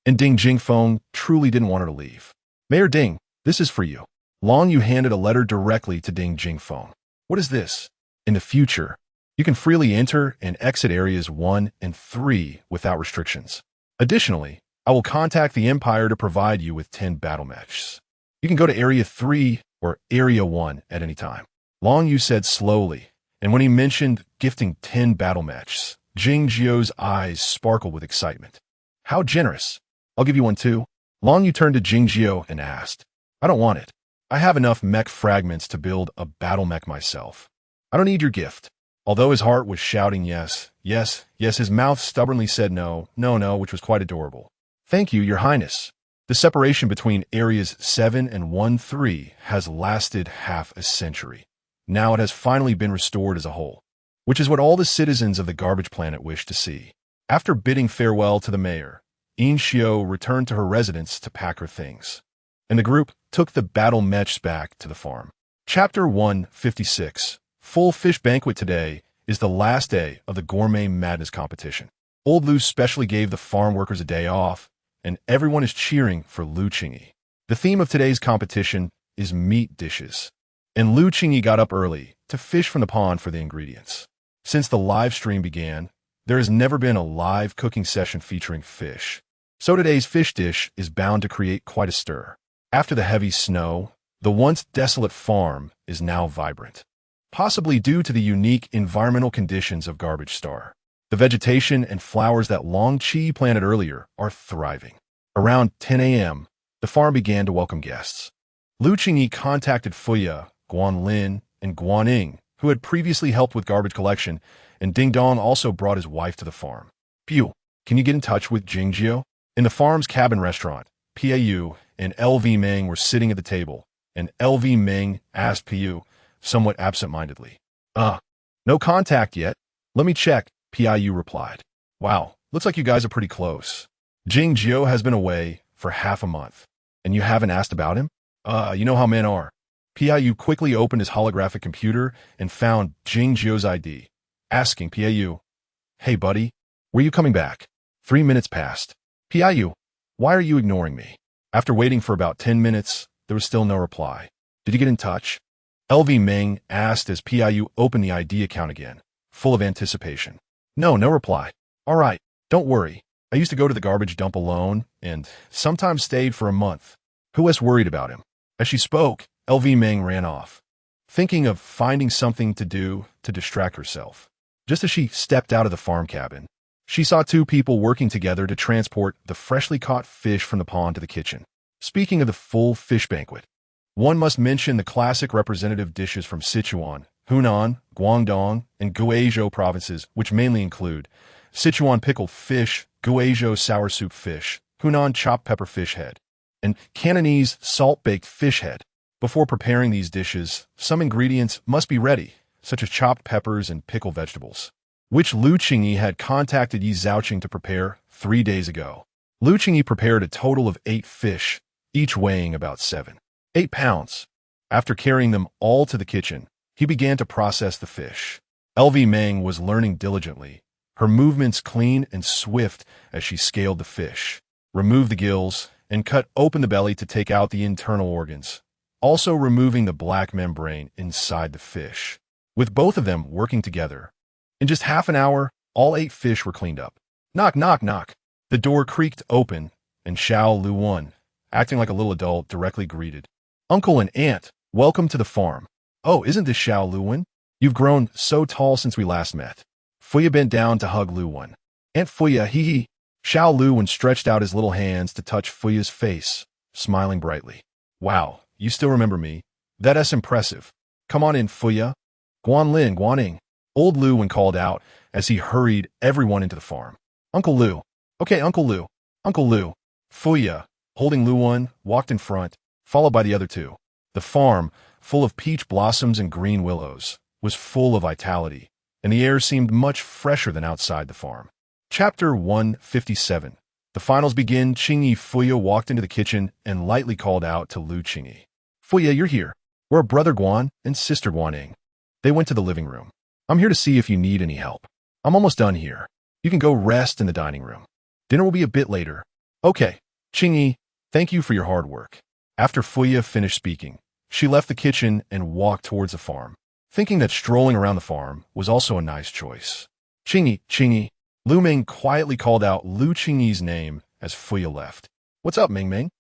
S1: And Ding Jingfeng truly didn't want her to leave. Mayor Ding, this is for you. Long Yu handed a letter directly to Ding Jingfeng. What is this? In the future, you can freely enter and exit Areas 1 and 3 without restrictions. Additionally, I will contact the Empire to provide you with 10 battle matches. You can go to Area 3 or Area 1 at any time. Long Yu said slowly, and when he mentioned gifting 10 battle matches, Jing Jiu's eyes sparkled with excitement. How generous! I'll give you one too. Long Yu turned to Jing Jiu and asked, I don't want it. I have enough mech fragments to build a battle mech myself. I don't need your gift. Although his heart was shouting yes, yes, yes, his mouth stubbornly said no, no, no, which was quite adorable. Thank you, Your Highness. The separation between Areas 7 and 1-3 has lasted half a century. Now it has finally been restored as a whole, which is what all the citizens of the garbage planet wish to see. After bidding farewell to the mayor, Yin Xiu returned to her residence to pack her things, and the group took the battle mechs back to the farm. Chapter 156. Full Fish Banquet. Today is the last day of the Gourmet Madness competition. Old Lu specially gave the farm workers a day off, and everyone is cheering for Lu Qingyi. The theme of today's competition is meat dishes, and Lu Qingyi got up early to fish from the pond for the ingredients. Since the live stream began, there has never been a live cooking session featuring fish, so today's fish dish is bound to create quite a stir. After the heavy snow, the once desolate farm is now vibrant, possibly due to the unique environmental conditions of Garbage Star. The vegetation and flowers that Long Qi planted earlier are thriving. Around 10 a.m., the farm began to welcome guests. Lu Qingyi contacted Fuya, Guanlin, and Guaning, who had previously helped with garbage collection, and Ding Dong also brought his wife to the farm. Piu, can you get in touch with Jingjiu? In the farm's cabin restaurant, Piu and LV Meng were sitting at the table, and LV Meng asked Piu, somewhat absent-mindedly, no contact yet. Let me check. Piu replied. Wow, looks like you guys are pretty close. Jing Jiu has been away for half a month, and you haven't asked about him? You know how men are. Piu quickly opened his holographic computer and found Jing Jiu's ID, asking Piu, Hey buddy, were you coming back? 3 minutes passed. Piu, why are you ignoring me? After waiting for about 10 minutes, there was still no reply. Did you get in touch? LV Meng asked as Piu opened the ID account again, full of anticipation. No reply. All right, don't worry. I used to go to the garbage dump alone and sometimes stayed for a month. Who else worried about him? As she spoke, LV Meng ran off, thinking of finding something to do to distract herself. Just as she stepped out of the farm cabin, she saw two people working together to transport the freshly caught fish from the pond to the kitchen. Speaking of the full fish banquet, one must mention the classic representative dishes from Sichuan, Hunan, Guangdong, and Guizhou provinces, which mainly include Sichuan pickled fish, Guizhou sour soup fish, Hunan chopped pepper fish head, and Cantonese salt-baked fish head. Before preparing these dishes, some ingredients must be ready, such as chopped peppers and pickled vegetables, which Lu Qingyi had contacted Yi Zhaoqing to prepare 3 days ago. Lu Qingyi prepared a total of 8 fish, each weighing about 7-8 pounds. After carrying them all to the kitchen, he began to process the fish. LV Meng was learning diligently, her movements clean and swift as she scaled the fish, removed the gills, and cut open the belly to take out the internal organs, also removing the black membrane inside the fish. With both of them working together, in just half an hour, all 8 fish were cleaned up. Knock, knock, knock. The door creaked open, and Xiao Luwan, acting like a little adult, directly greeted. Uncle and Aunt, welcome to the farm. Oh, isn't this Xiao Luwan? You've grown so tall since we last met. Fuya bent down to hug Luwan. Aunt Fuya, hee hee. Lu stretched out his little hands to touch Fuya's face, smiling brightly. Wow, you still remember me. That's impressive. Come on in, Fuya. Guanlin, Guaning. Old Lu called out as he hurried everyone into the farm. Uncle Lu. Okay, Uncle Lu. Uncle Lu. Fuya, holding Lu, walked in front, followed by the other two. The farm, full of peach blossoms and green willows, was full of vitality, and the air seemed much fresher than outside the farm. Chapter 157. The finals begin. Qingyi Fuya walked into the kitchen and lightly called out to Lu Qingyi. Fuya, you're here. We're brother Guan and sister Guaning. They went to the living room. I'm here to see if you need any help. I'm almost done here. You can go rest in the dining room. Dinner will be a bit later. Okay, Qingyi, thank you for your hard work. After Fuya finished speaking, she left the kitchen and walked towards the farm, thinking that strolling around the farm was also a nice choice. Qingyi. Lu Ming quietly called out Lu Qingyi's name as Fuya left. What's up, Ming?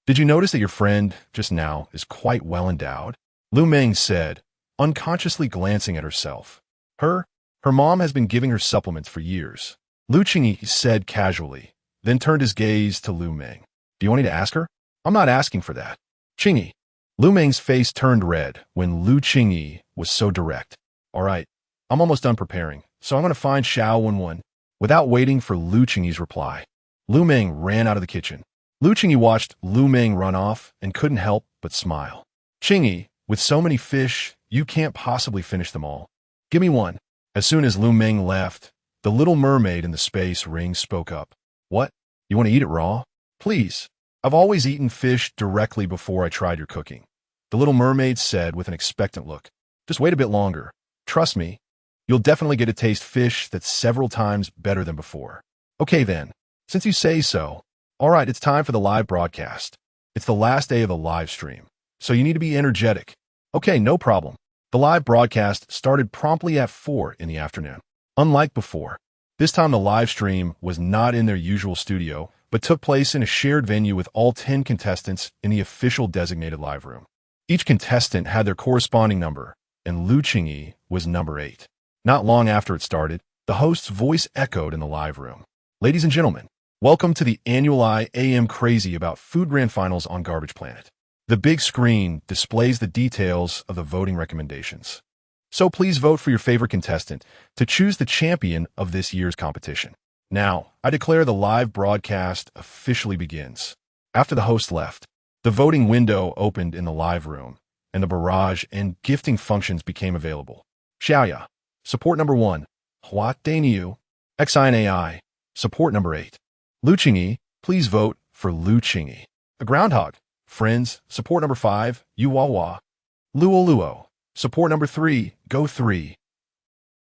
S1: Did you notice that your friend, just now, is quite well endowed? Lu Ming said, unconsciously glancing at herself. Her mom has been giving her supplements for years. Lu Qingyi said casually, then turned his gaze to Lu Ming. Do you want me to ask her? I'm not asking for that. Qingyi. Lu Ming's face turned red when Lu Qingyi was so direct. All right, I'm almost done preparing, so I'm going to find Xiao Wenwen. Without waiting for Lu Qingyi's reply, Lu Ming ran out of the kitchen. Lu Qingyi watched Lu Ming run off and couldn't help but smile. Qingyi, with so many fish, you can't possibly finish them all. Give me one. As soon as Lu Ming left, the little mermaid in the space ring spoke up. What? You want to eat it raw? Please. I've always eaten fish directly before I tried your cooking. The little mermaid said with an expectant look. Just wait a bit longer. Trust me, you'll definitely get to taste fish that's several times better than before. Okay then, since you say so. All right, it's time for the live broadcast. It's the last day of the live stream, so you need to be energetic. Okay, no problem. The live broadcast started promptly at 4 in the afternoon. Unlike before, this time the live stream was not in their usual studio, but took place in a shared venue with all 10 contestants in the official designated live room. Each contestant had their corresponding number, and Lu Qingyi was number 8. Not long after it started, the host's voice echoed in the live room. Ladies and gentlemen, welcome to the annual I Am Crazy About Food Grand Finals on Garbage Planet. The big screen displays the details of the voting recommendations. So please vote for your favorite contestant to choose the champion of this year's competition. Now, I declare the live broadcast officially begins. After the host left, the voting window opened in the live room, and the barrage and gifting functions became available. Xiaoya, support number 1. Hua Daniu, XINAI, support number 8. Lu Qingyi, please vote for Lu Qingyi. A groundhog. Friends, support number 5, Yuwawa. Luo, support number 3, Go 3.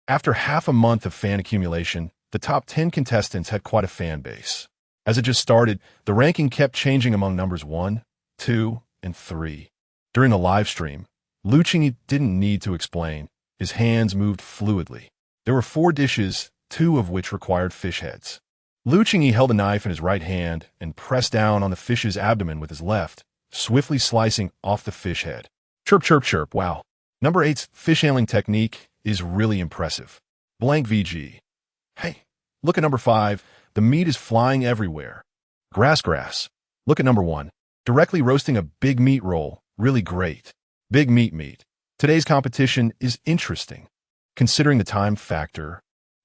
S1: After half a month of fan accumulation, the top 10 contestants had quite a fan base. As it just started, the ranking kept changing among numbers 1, 2, and 3. During the live stream, Lu Qingyi didn't need to explain. His hands moved fluidly. There were 4 dishes, 2 of which required fish heads. Lu Qingyi held a knife in his right hand and pressed down on the fish's abdomen with his left, swiftly slicing off the fish head. Chirp, chirp, chirp, wow. Number 8's fish handling technique is really impressive. Blank VG. Hey, look at number 5. The meat is flying everywhere. Grass. Look at number 1. Directly roasting a big meat roll. Really great. Big meat. Today's competition is interesting. Considering the time factor,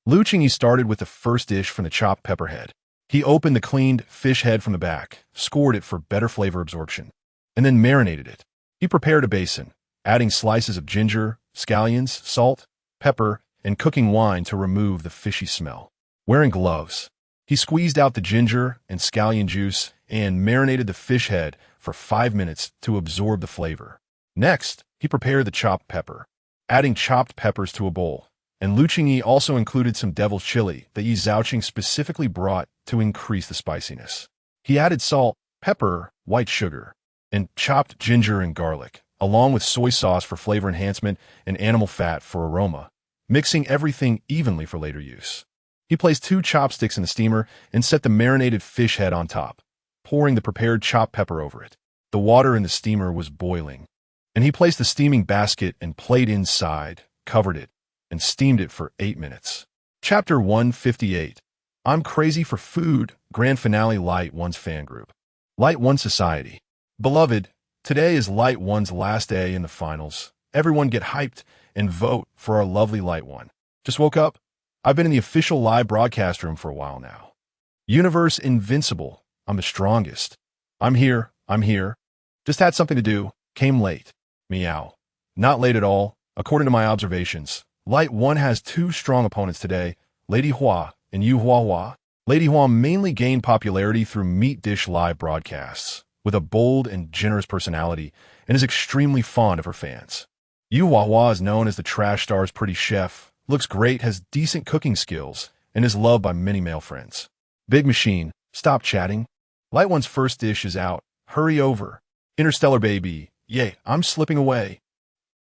S1: Lu Qingyi started with the first dish from the chopped pepper head. He opened the cleaned fish head from the back, scored it for better flavor absorption, and then marinated it. He prepared a basin, adding slices of ginger, scallions, salt, pepper, and cooking wine to remove the fishy smell. Wearing gloves, he squeezed out the ginger and scallion juice and marinated the fish head for 5 minutes to absorb the flavor. Next, he prepared the chopped pepper, adding chopped peppers to a bowl. And Lu Qingyi also included some devil's chili that Yi Zhaoqing specifically brought to increase the spiciness. He added salt, pepper, white sugar, and chopped ginger and garlic, along with soy sauce for flavor enhancement and animal fat for aroma, mixing everything evenly for later use. He placed 2 chopsticks in the steamer and set the marinated fish head on top, pouring the prepared chopped pepper over it. The water in the steamer was boiling, and he placed the steaming basket and plate inside, covered it, and steamed it for 8 minutes. Chapter 158. I'm crazy for food. Grand finale Light One's fan group. Light One Society. Beloved, today is Light One's last day in the finals. Everyone get hyped and vote for our lovely Light One. Just woke up. I've been in the official live broadcast room for a while now. Universe invincible. I'm the strongest. I'm here. Just had something to do. Came late. Meow. Not late at all. According to my observations, Light One has two strong opponents today, Lady Hua and Yu Hua Hua. Lady Hua mainly gained popularity through meat dish live broadcasts, with a bold and generous personality, and is extremely fond of her fans. Yu Hua Hua is known as the Trash Star's pretty chef, looks great, has decent cooking skills, and is loved by many male friends. Big Machine, stop chatting. Light One's first dish is out. Hurry over. Interstellar baby. Yay, I'm slipping away.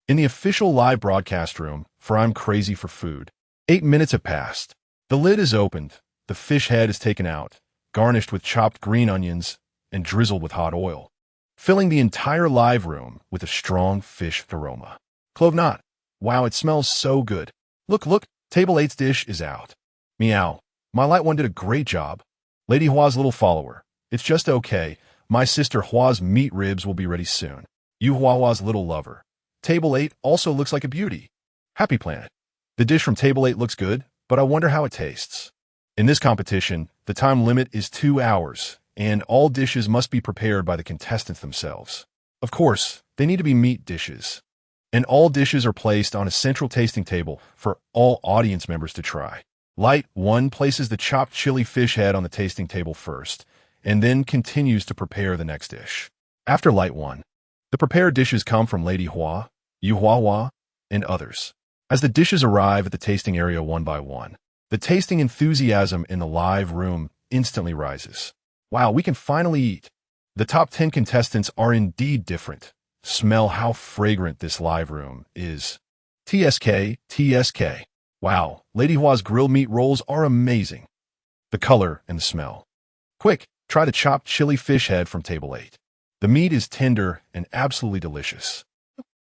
S1: In the official live broadcast room, for I'm crazy for food. 8 minutes have passed. The lid is opened. The fish head is taken out, garnished with chopped green onions and drizzled with hot oil, filling the entire live room with a strong fish aroma. Clove knot. Wow, it smells so good. Look, Table 8's dish is out. Meow. My Light One did a great job. Lady Hua's little follower. It's just okay. My sister Hua's meat ribs will be ready soon. Yu Hua Hua's little lover. Table 8 also looks like a beauty. Happy Planet. The dish from Table 8 looks good, but I wonder how it tastes. In this competition, the time limit is 2 hours, and all dishes must be prepared by the contestants themselves. Of course, they need to be meat dishes. And all dishes are placed on a central tasting table for all audience members to try. Light One places the chopped chili fish head on the tasting table first, and then continues to prepare the next dish. After Light One, the prepared dishes come from Lady Hua, Yu Hua Hua, and others. As the dishes arrive at the tasting area one by one, the tasting enthusiasm in the live room instantly rises. Wow, we can finally eat. The top 10 contestants are indeed different. Smell how fragrant this live room is. TSK. Wow, Lady Hua's grilled meat rolls are amazing. The color and the smell. Quick, try the chopped chili fish head from Table 8. The meat is tender and absolutely delicious.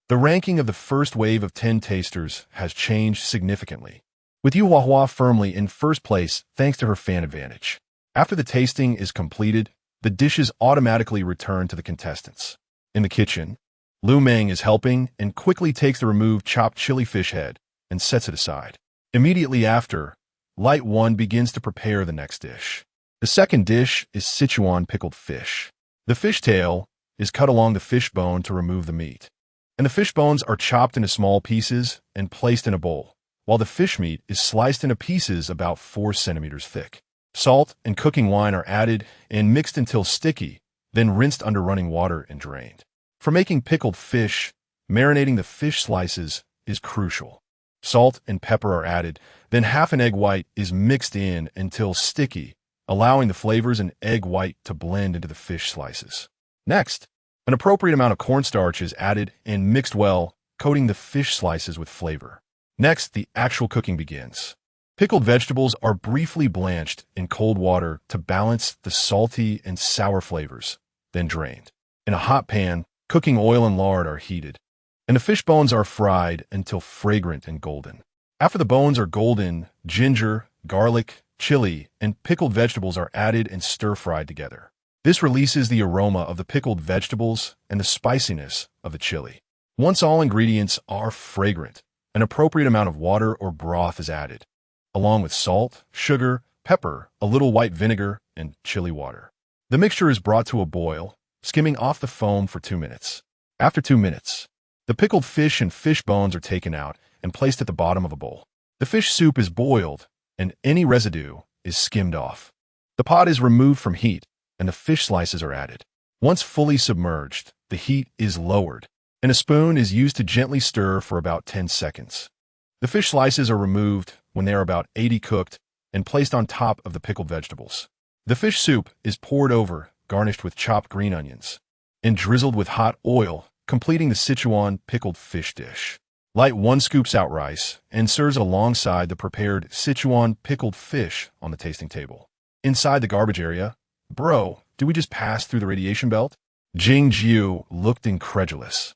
S1: The ranking of the first wave of 10 tasters has changed significantly, with Yu Hua Hua firmly in first place thanks to her fan advantage. After the tasting is completed, the dishes automatically return to the contestants. In the kitchen, Lu Meng is helping and quickly takes the removed chopped chili fish head and sets it aside. Immediately after, Light One begins to prepare the next dish. The second dish is Sichuan pickled fish. The fish tail is cut along the fish bone to remove the meat, and the fish bones are chopped into small pieces and placed in a bowl, while the fish meat is sliced into pieces about 4 centimeters thick. Salt and cooking wine are added and mixed until sticky, then rinsed under running water and drained. For making pickled fish, marinating the fish slices is crucial. Salt and pepper are added, then half an egg white is mixed in until sticky, allowing the flavors and egg white to blend into the fish slices. Next, an appropriate amount of cornstarch is added and mixed well, coating the fish slices with flavor. Next, the actual cooking begins. Pickled vegetables are briefly blanched in cold water to balance the salty and sour flavors, then drained. In a hot pan, cooking oil and lard are heated, and the fish bones are fried until fragrant and golden. After the bones are golden, ginger, garlic, chili, and pickled vegetables are added and stir-fried together. This releases the aroma of the pickled vegetables and the spiciness of the chili. Once all ingredients are fragrant, an appropriate amount of water or broth is added, along with salt, sugar, pepper, a little white vinegar, and chili water. The mixture is brought to a boil, skimming off the foam for 2 minutes. After 2 minutes, the pickled fish and fish bones are taken out and placed at the bottom of a bowl. The fish soup is boiled, and any residue is skimmed off. The pot is removed from heat, and the fish slices are added. Once fully submerged, the heat is lowered, and a spoon is used to gently stir for about 10 seconds. The fish slices are removed when they are about 80 cooked and placed on top of the pickled vegetables. The fish soup is poured over, garnished with chopped green onions, and drizzled with hot oil, completing the Sichuan pickled fish dish. Light One scoops out rice and serves it alongside the prepared Sichuan pickled fish on the tasting table. Inside the garbage area, bro, did we just pass through the radiation belt? Qingyi looked incredulous,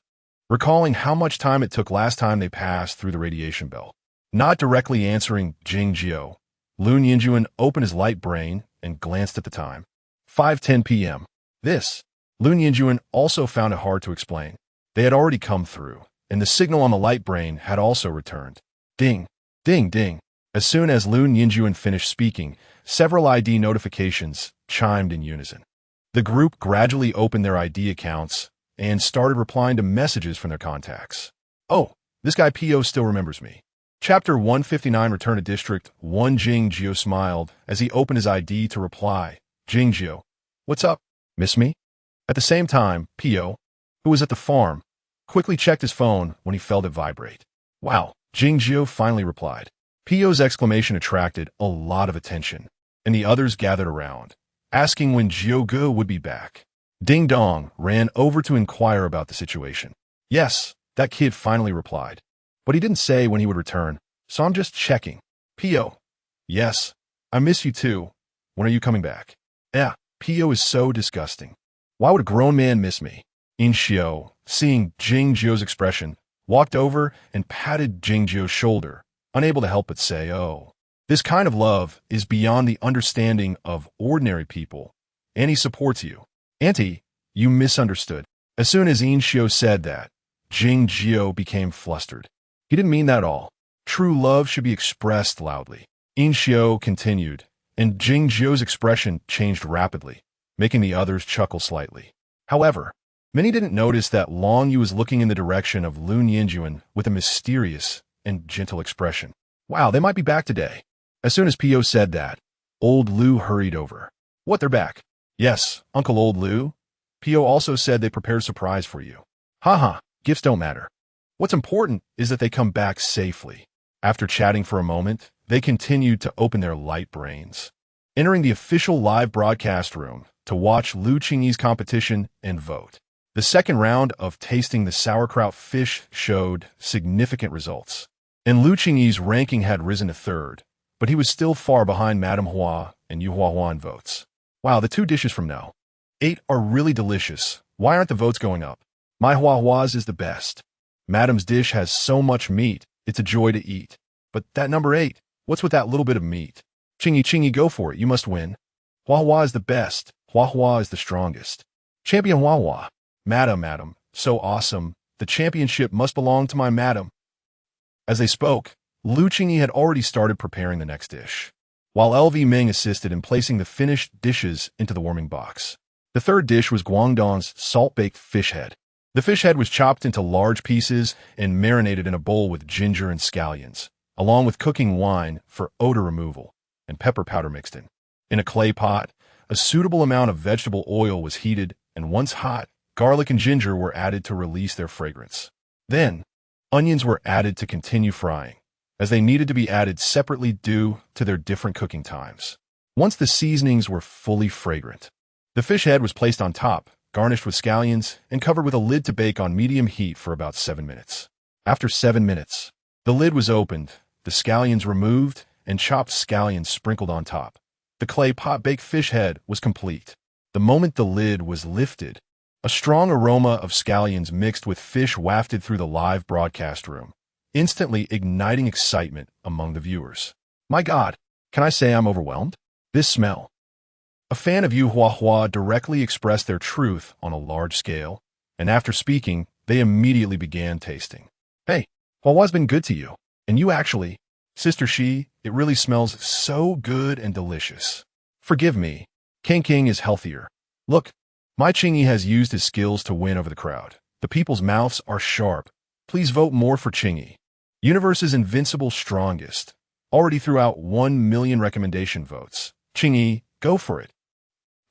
S1: recalling how much time it took last time they passed through the radiation belt. Not directly answering Qingyi, Lu Yinjuan opened his light brain and glanced at the time. 5:10 p.m. This, Lu Yinjuan also found it hard to explain. They had already come through, and the signal on the light brain had also returned. Ding, ding, ding. As soon as Lu Yinjuan finished speaking, several ID notifications chimed in unison. The group gradually opened their ID accounts and started replying to messages from their contacts. Oh, this guy P.O. still remembers me. Chapter 159 Return to District 1. Qingyi smiled as he opened his ID to reply. Qingyi, what's up? Miss me? At the same time, P.O., who was at the farm, quickly checked his phone when he felt it vibrate. Wow, Qingyi finally replied. P.O.'s exclamation attracted a lot of attention, and the others gathered around, asking when Jiuge would be back. Ding Dong ran over to inquire about the situation. Yes, that kid finally replied. But he didn't say when he would return, so I'm just checking. P.O. Yes, I miss you too. When are you coming back? Yeah, P.O. is so disgusting. Why would a grown man miss me? Inshio, seeing Jingjiu's expression, walked over and patted Jingjiu's shoulder, unable to help but say, oh. This kind of love is beyond the understanding of ordinary people, and he supports you. Auntie, you misunderstood. As soon as Inshio said that, Jingjiu became flustered. He didn't mean that at all. True love should be expressed loudly. Inshio continued, and Jingjiu's expression changed rapidly, making the others chuckle slightly. However, many didn't notice that Long Yu was looking in the direction of Lu Yinjuan with a mysterious and gentle expression. Wow, they might be back today. As soon as P.O. said that, Old Lu hurried over. What, they're back? Yes, Uncle Old Lu. P.O. also said they prepared a surprise for you. Haha, gifts don't matter. What's important is that they come back safely. After chatting for a moment, they continued to open their light brains, entering the official live broadcast room to watch Lu Qingyi's competition and vote. The second round of tasting the sauerkraut fish showed significant results, and Lu Qingyi's ranking had risen to third, but he was still far behind Madame Hua and Yu Hua in votes. Wow, the two dishes from now 8 are really delicious. Why aren't the votes going up? My Hua Hua's is the best. Madame's dish has so much meat, it's a joy to eat. But that number 8, what's with that little bit of meat? Qingyi, go for it, you must win. Hua Hua is the best. Hua Hua is the strongest. Champion Hua Hua. Madam, so awesome. The championship must belong to my madam. As they spoke, Lu Qingyi had already started preparing the next dish, while LV Ming assisted in placing the finished dishes into the warming box. The third dish was Guangdong's salt-baked fish head. The fish head was chopped into large pieces and marinated in a bowl with ginger and scallions, along with cooking wine for odor removal and pepper powder mixed in. In a clay pot, a suitable amount of vegetable oil was heated, and once hot, garlic and ginger were added to release their fragrance. Then, onions were added to continue frying, as they needed to be added separately due to their different cooking times. Once the seasonings were fully fragrant, the fish head was placed on top, garnished with scallions, and covered with a lid to bake on medium heat for about 7 minutes. After 7 minutes, the lid was opened, the scallions removed, and chopped scallions sprinkled on top. The clay pot-baked fish head was complete. The moment the lid was lifted, a strong aroma of scallions mixed with fish wafted through the live broadcast room, instantly igniting excitement among the viewers. My God, can I say I'm overwhelmed? This smell. A fan of Yu Hua Hua directly expressed their truth on a large scale, and after speaking, they immediately began tasting. Hey, Hua Hua's been good to you, and you actually, Sister Shi, it really smells so good and delicious. Forgive me, King is healthier. Look, my Qingyi has used his skills to win over the crowd. The people's mouths are sharp. Please vote more for Qingyi. Universe's invincible strongest. Already threw out 1 million recommendation votes. Qingyi, go for it.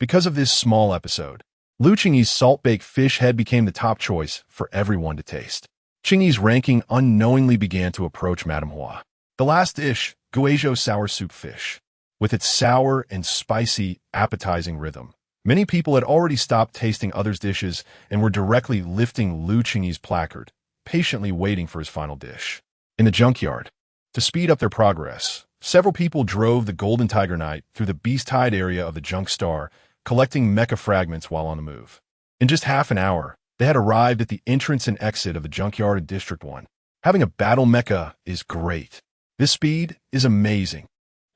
S1: Because of this small episode, Lu Qingyi's salt-baked fish head became the top choice for everyone to taste. Qingyi's ranking unknowingly began to approach Madame Hua. The last dish, Guizhou sour soup fish. With its sour and spicy, appetizing rhythm, many people had already stopped tasting others' dishes and were directly lifting Lu Qingyi's placard, patiently waiting for his final dish. In the junkyard, to speed up their progress, several people drove the Golden Tiger Knight through the Beast-Tide area of the Junk Star, collecting mecha fragments while on the move. In just half an hour, they had arrived at the entrance and exit of the junkyard in District 1. Having a battle mecha is great. This speed is amazing.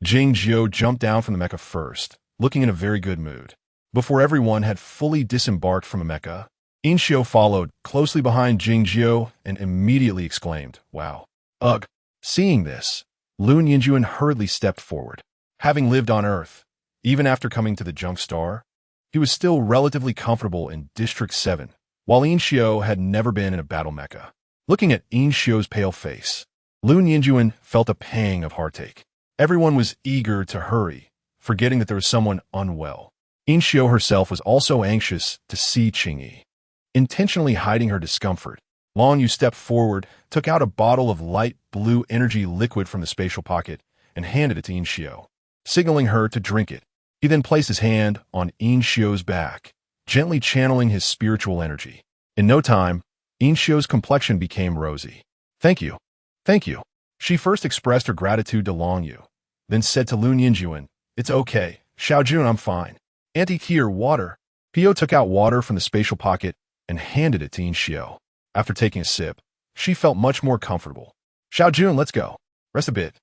S1: Qingyi jumped down from the mecha first, looking in a very good mood. Before everyone had fully disembarked from a mecha, Inshio followed closely behind Qingyi and immediately exclaimed, "Wow. Ugh." Seeing this, Lu Nianjuan hurriedly stepped forward. Having lived on Earth, even after coming to the Junk Star, he was still relatively comfortable in District 7, while Inshio had never been in a battle mecha. Looking at Inshio's pale face, Lu Nianjuan felt a pang of heartache. Everyone was eager to hurry, forgetting that there was someone unwell. Inshio herself was also anxious to see Qingyi. Intentionally hiding her discomfort, Long Yu stepped forward, took out a bottle of light blue energy liquid from the spatial pocket, and handed it to Inshio, signaling her to drink it. He then placed his hand on Inshio's back, gently channeling his spiritual energy. In no time, Inshio's complexion became rosy. "Thank you. Thank you." She first expressed her gratitude to Long Yu, then said to Lu Nianjuan, "It's okay, Xiaojun, I'm fine. Auntie, here, water." Pio took out water from the spatial pocket and handed it to Inshio. After taking a sip, she felt much more comfortable. "Xiaojun, let's go. Rest a bit."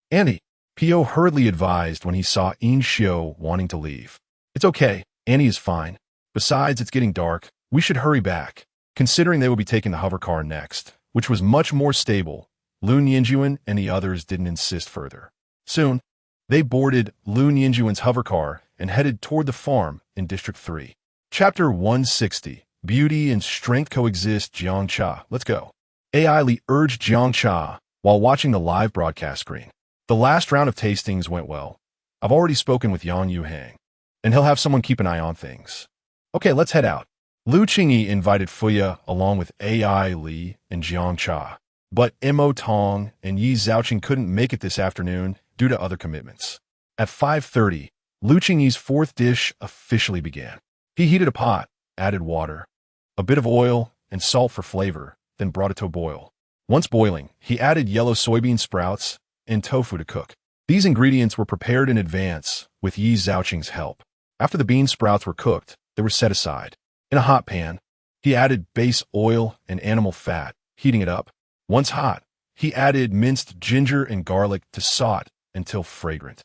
S1: "Auntie," Pio hurriedly advised when he saw Inshio wanting to leave. "It's okay, Annie is fine. Besides, it's getting dark. We should hurry back." Considering they would be taking the hovercar next, which was much more stable, Lu Nianjuan and the others didn't insist further. Soon, they boarded Lu Nianjuan's hovercar and headed toward the farm in District 3. Chapter 160. Beauty and Strength Coexist. Jiangcha, let's go. AI Li urged Jiangcha while watching the live broadcast screen. "The last round of tastings went well. I've already spoken with Yang Yuhang, and he'll have someone keep an eye on things. Okay, let's head out." Lu Qingyi invited Fuya along with AI Li and Jiangcha, but Mo Tong and Yi Zhaoqing couldn't make it this afternoon due to other commitments. At 5:30, Lu Qingyi's fourth dish officially began. He heated a pot, added water, a bit of oil, and salt for flavor, then brought it to a boil. Once boiling, he added yellow soybean sprouts and tofu to cook. These ingredients were prepared in advance with Yi Zhaoqing's help. After the bean sprouts were cooked, they were set aside. In a hot pan, he added base oil and animal fat, heating it up. Once hot, he added minced ginger and garlic to saute until fragrant.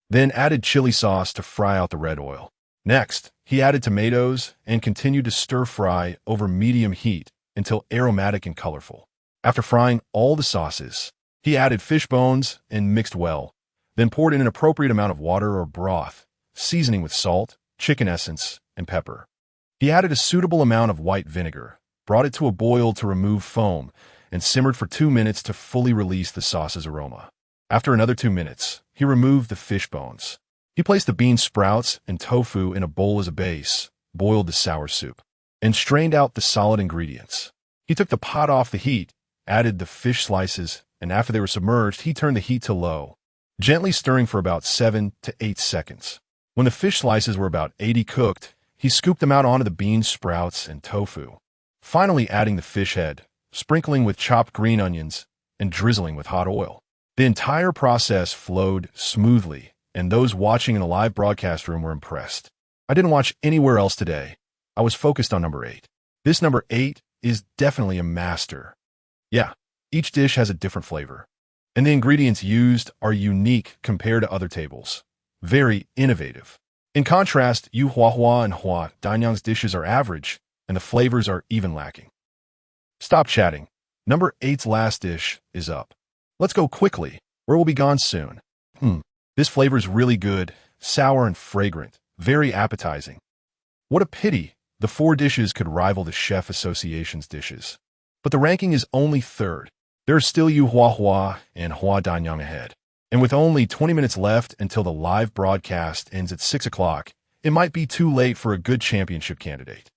S1: Then added chili sauce to fry out the red oil. Next, he added tomatoes and continued to stir-fry over medium heat until aromatic and colorful. After frying all the sauces, he added fish bones and mixed well, then poured in an appropriate amount of water or broth, seasoning with salt, chicken essence, and pepper. He added a suitable amount of white vinegar, brought it to a boil to remove foam, and simmered for 2 minutes to fully release the sauce's aroma. After another 2 minutes, he removed the fish bones. He placed the bean sprouts and tofu in a bowl as a base, boiled the sour soup, and strained out the solid ingredients. He took the pot off the heat, added the fish slices, and after they were submerged, he turned the heat to low, gently stirring for about 7 to 8 seconds. When the fish slices were about 80 cooked, he scooped them out onto the bean sprouts and tofu, finally adding the fish head, sprinkling with chopped green onions, and drizzling with hot oil. The entire process flowed smoothly, and those watching in the live broadcast room were impressed. I didn't watch anywhere else today. I was focused on number 8. This number 8 is definitely a master. Yeah, each dish has a different flavor, and the ingredients used are unique compared to other tables. Very innovative. In contrast, Yu Huahua and Hua Danyang's dishes are average, and the flavors are even lacking. Stop chatting. Number 8's last dish is up. Let's go quickly, or we'll be gone soon. This flavor's really good, sour and fragrant, very appetizing. What a pity the 4 dishes could rival the Chef Association's dishes. But the ranking is only 3rd. There are still Yu Huahua and Hua Danyang ahead. And with only 20 minutes left until the live broadcast ends at 6 o'clock, it might be too late for a good championship candidate.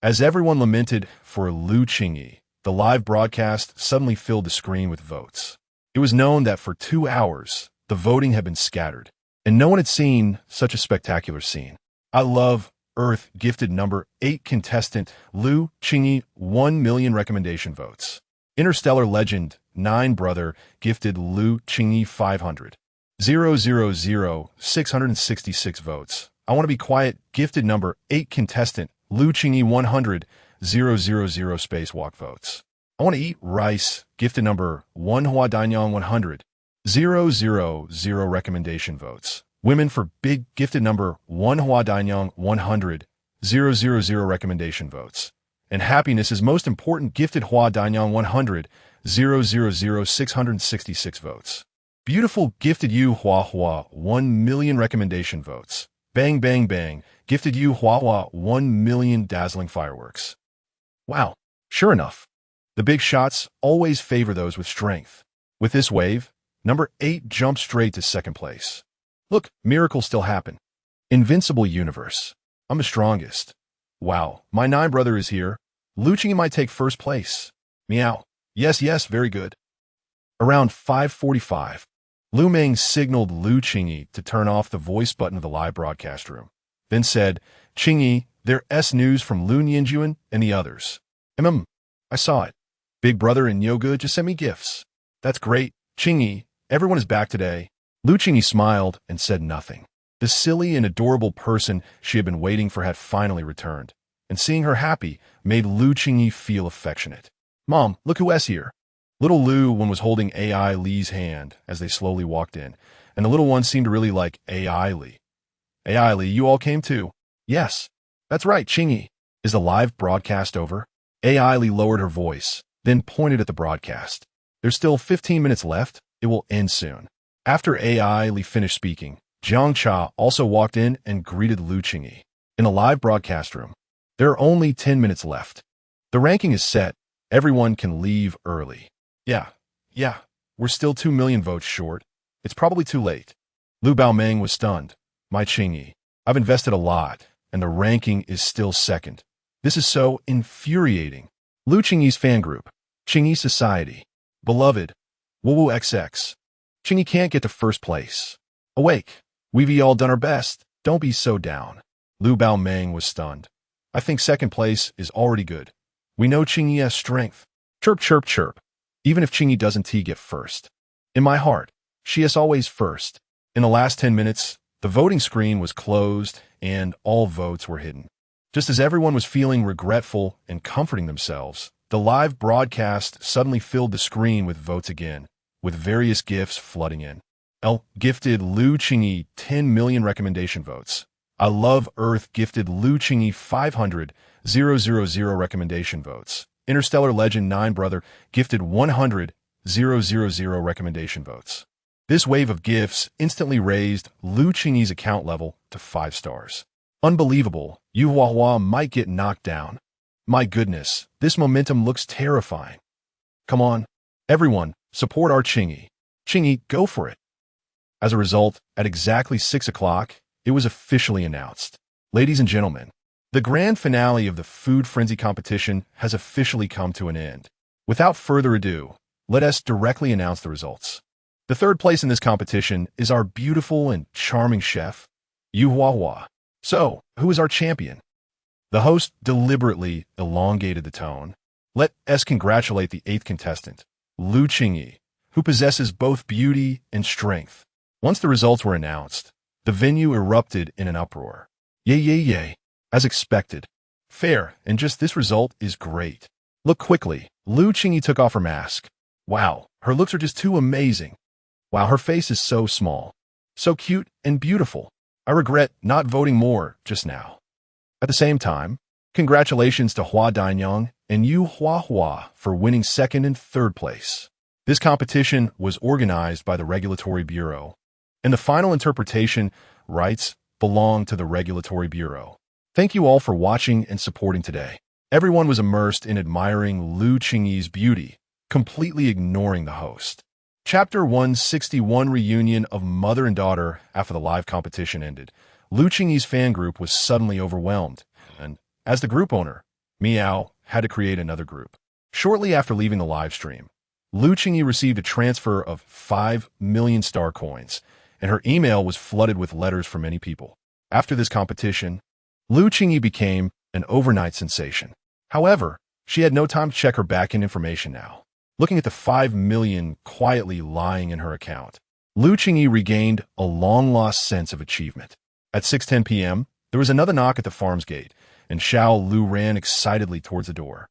S1: As everyone lamented for Lu Qingyi, the live broadcast suddenly filled the screen with votes. It was known that for 2 hours, the voting had been scattered, and no one had seen such a spectacular scene. I love Earth gifted number 8 contestant Lu Qingyi 1 million recommendation votes. Interstellar Legend 9 brother gifted Lu Qingyi 500. 666 votes. I want to be quiet gifted number 8 contestant Lu Qingyi 100. Spacewalk votes. I want to eat rice gifted number 1 Hua Danyang 100. 000 recommendation votes. Women for big gifted number 1 Hua Danyang 100 000 recommendation votes. And happiness is most important gifted Hua Danyang 100 000 666 votes. Beautiful gifted you Hua Hua 1 million recommendation votes. Bang bang bang gifted you Hua Hua 1 million dazzling fireworks. Wow, sure enough. The big shots always favor those with strength. With this wave, number 8 jumped straight to second place. Look, miracles still happen. Invincible universe. I'm the strongest. Wow, my 9 brother is here. Lu Qingyi might take first place. Meow. Yes, very good. Around 5:45, Lu Meng signaled Lu Qingyi to turn off the voice button of the live broadcast room, then said, Qingyi, there's news from Lu Nianjuan and the others. I saw it. Big brother and Yoga just sent me gifts. That's great. Qingyi, everyone is back today. Lu Qingyi smiled and said nothing. The silly and adorable person she had been waiting for had finally returned, and seeing her happy made Lu Qingyi feel affectionate. Mom, look who's here. Little Lu was holding AI Li's hand as they slowly walked in, and the little one seemed to really like AI Li. AI Li, you all came too? Yes. That's right, Qingyi. Is the live broadcast over? AI Li lowered her voice, then pointed at the broadcast. There's still 15 minutes left. It will end soon. After AI Li finished speaking, Jiang Cha also walked in and greeted Lu Qingyi. In the live broadcast room, there are only 10 minutes left. The ranking is set. Everyone can leave early. Yeah, we're still 2 million votes short. It's probably too late. Lu Baomeng was stunned. My Qingyi, I've invested a lot, and the ranking is still second. This is so infuriating. Lu Qingyi's fan group, Qingyi Society. Beloved, Wu XX. Qingyi can't get to first place. Awake. We've all done our best. Don't be so down. Lu Baomeng was stunned. I think second place is already good. We know Qingyi has strength. Chirp, chirp, chirp. Even if Qingyi doesn't get first. In my heart, she is always first. In the last 10 minutes, the voting screen was closed and all votes were hidden. Just as everyone was feeling regretful and comforting themselves, the live broadcast suddenly filled the screen with votes again, with various gifts flooding in. Gifted Lu Qingyi 10 million recommendation votes. I Love Earth gifted Lu Qingyi 500,000 recommendation votes. Interstellar Legend 9 Brother gifted 100,000 recommendation votes. This wave of gifts instantly raised Lu Qingyi's account level to 5 stars. Unbelievable, Yu Huahua might get knocked down. My goodness, this momentum looks terrifying. Come on, everyone, support our Qingyi. Qingyi, go for it. As a result, at exactly 6 o'clock, it was officially announced. Ladies and gentlemen, the grand finale of the Food Frenzy competition has officially come to an end. Without further ado, let us directly announce the results. The third place in this competition is our beautiful and charming chef, Yu Huahua. So, who is our champion? The host deliberately elongated the tone. Let us congratulate the 8th contestant, Lu Qingyi, who possesses both beauty and strength. Once the results were announced, the venue erupted in an uproar. Yay. As expected. Fair, and just this result is great. Look quickly. Lu Qingyi took off her mask. Wow, her looks are just too amazing. Wow, her face is so small. So cute and beautiful. I regret not voting more just now. At the same time, congratulations to Hua Danyang and Yu Huahua for winning 2nd and 3rd place. This competition was organized by the Regulatory Bureau, and the final interpretation rights belong to the Regulatory Bureau. Thank you all for watching and supporting today. Everyone was immersed in admiring Lu Qingyi's beauty, completely ignoring the host. Chapter 161 Reunion of Mother and Daughter. After the live competition ended, Lu Qingyi's fan group was suddenly overwhelmed, and as the group owner, Meow had to create another group. Shortly after leaving the live stream, Lu Qingyi received a transfer of 5 million star coins, and her email was flooded with letters from many people. After this competition, Lu Qingyi became an overnight sensation. However, she had no time to check her back-end information now. Looking at the 5 million quietly lying in her account, Lu Qingyi regained a long-lost sense of achievement. At 6:10 p.m., there was another knock at the farm's gate, and Xiao Lu ran excitedly towards the door.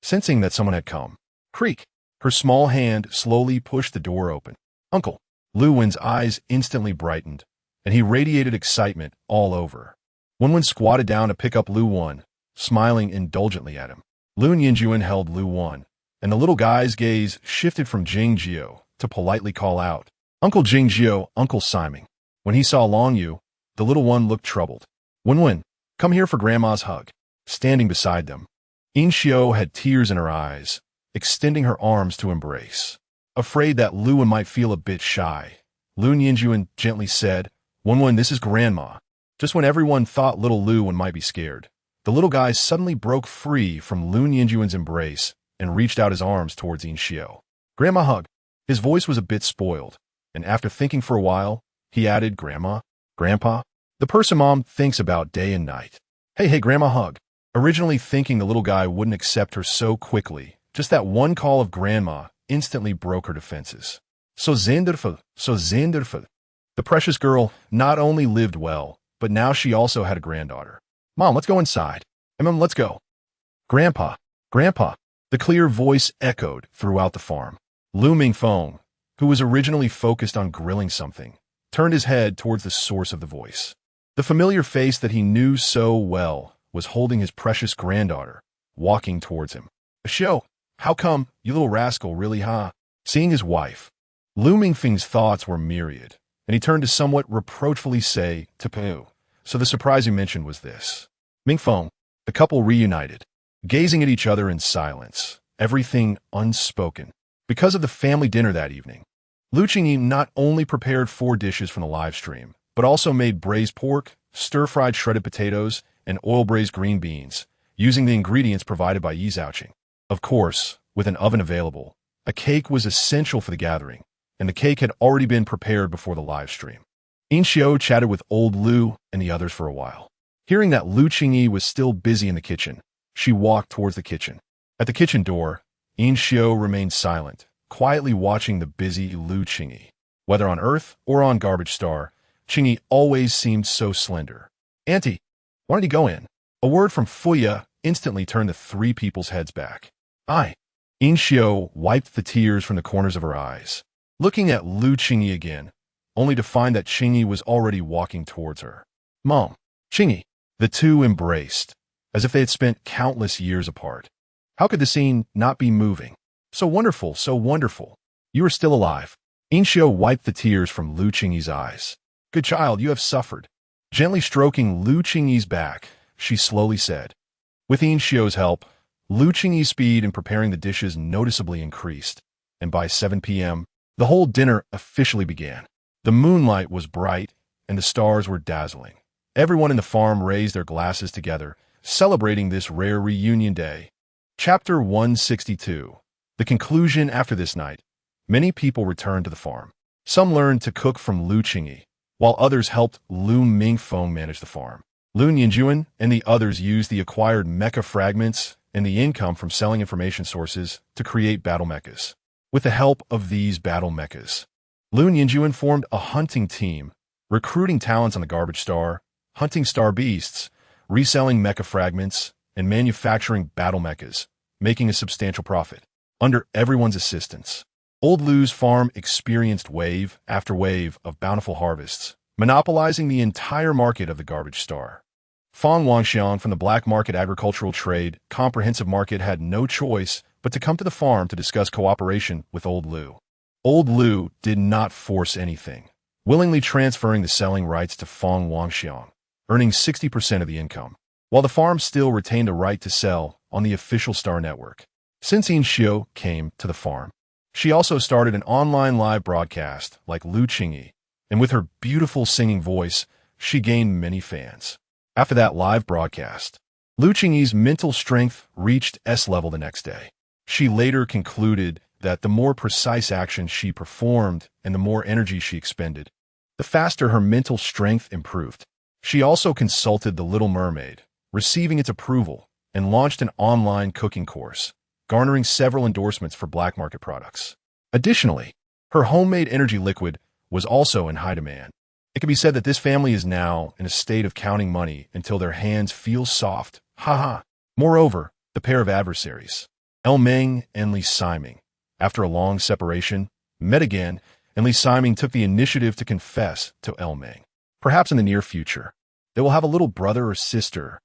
S1: Sensing that someone had come, creak, her small hand slowly pushed the door open. Uncle, Lu Wen's eyes instantly brightened, and he radiated excitement all over. Wen squatted down to pick up Lu Wen, smiling indulgently at him. Lu Yinjuan held Lu Wen, and the little guy's gaze shifted from Qingyi to politely call out, "Uncle Qingyi, Uncle Simon." When he saw Long Yu, the little one looked troubled. Wen, come here for Grandma's hug." Standing beside them, Inshio had tears in her eyes, extending her arms to embrace. Afraid that Lu Wen might feel a bit shy, Lu Yinjuan gently said, "Wen, this is Grandma." Just when everyone thought little Lu Wen might be scared, the little guy suddenly broke free from Lu Yinjuan's embrace and reached out his arms towards Inshio. "Grandma hug." His voice was a bit spoiled, and after thinking for a while, he added, "Grandma, Grandpa, the person Mom thinks about day and night. Hey, Grandma hug." Originally thinking the little guy wouldn't accept her so quickly, just that one call of Grandma instantly broke her defenses. So wonderful, so wonderful. The precious girl not only lived well, but now she also had a granddaughter. "Mom, let's go inside." "Mom, let's go." "Grandpa, Grandpa." The clear voice echoed throughout the farm. Lu Mingfeng, who was originally focused on grilling something, turned his head towards the source of the voice. The familiar face that he knew so well was holding his precious granddaughter, walking towards him. "Show, how come, you little rascal, really, huh?" Seeing his wife, Lu Mingfeng's thoughts were myriad, and he turned to somewhat reproachfully say to Pu. So the surprise you mentioned was this. Mingfeng, the couple reunited, gazing at each other in silence, everything unspoken. Because of the family dinner that evening, Lu Qingyi not only prepared 4 dishes from the live stream, but also made braised pork, stir-fried shredded potatoes, and oil-braised green beans, using the ingredients provided by Yi Zhaoqing. Of course, with an oven available, a cake was essential for the gathering, and the cake had already been prepared before the live stream. Inshio chatted with old Lu and the others for a while. Hearing that Lu Qingyi was still busy in the kitchen, she walked towards the kitchen. At the kitchen door, Inshio remained silent, quietly watching the busy Lu Qingyi. Whether on Earth or on Garbage Star, Qingyi always seemed so slender. "Auntie, why don't you go in?" A word from Fuya instantly turned the 3 people's heads back. "Aye." Inshio wiped the tears from the corners of her eyes, looking at Lu Qingyi again, only to find that Qingyi was already walking towards her. "Mom, Qingyi." The two embraced, as if they had spent countless years apart. How could the scene not be moving? "So wonderful, so wonderful. You are still alive." Inshio wiped the tears from Lu Qingyi's eyes. "Good child, you have suffered." Gently stroking Lu Qingyi's back, she slowly said. With Inshio's help, Lu Qingyi's speed in preparing the dishes noticeably increased, and by 7 p.m., the whole dinner officially began. The moonlight was bright, and the stars were dazzling. Everyone in the farm raised their glasses together, celebrating this rare reunion day. Chapter 162. The conclusion. After this night, many people returned to the farm. Some learned to cook from Lu Qingyi, while others helped Lu Mingfeng manage the farm. Lu Yinjuan and the others used the acquired mecha fragments and the income from selling information sources to create battle mechas. With the help of these battle mechas, Lu Yinjuan formed a hunting team, recruiting talents on the Garbage Star, hunting star beasts, reselling mecha fragments, and manufacturing battle mechas, making a substantial profit. Under everyone's assistance, Old Lu's farm experienced wave after wave of bountiful harvests, monopolizing the entire market of the Garbage Star. Fang Wangxiang from the Black Market Agricultural Trade Comprehensive Market had no choice but to come to the farm to discuss cooperation with Old Lu. Old Lu did not force anything, willingly transferring the selling rights to Fang Wangxiang, earning 60% of the income, while the farm still retained a right to sell on the official Star Network. Since Inshio came to the farm, she also started an online live broadcast like Lu Qingyi, and with her beautiful singing voice, she gained many fans. After that live broadcast, Lu Qingyi's mental strength reached S level the next day. She later concluded that the more precise actions she performed and the more energy she expended, the faster her mental strength improved. She also consulted The Little Mermaid, receiving its approval, and launched an online cooking course, garnering several endorsements for black market products. Additionally, her homemade energy liquid was also in high demand. It can be said that this family is now in a state of counting money until their hands feel soft. Haha. Moreover, the pair of adversaries, El Meng and Li Siming, after a long separation, met again and Li Siming took the initiative to confess to Elming. Perhaps in the near future, they will have a little brother or sister.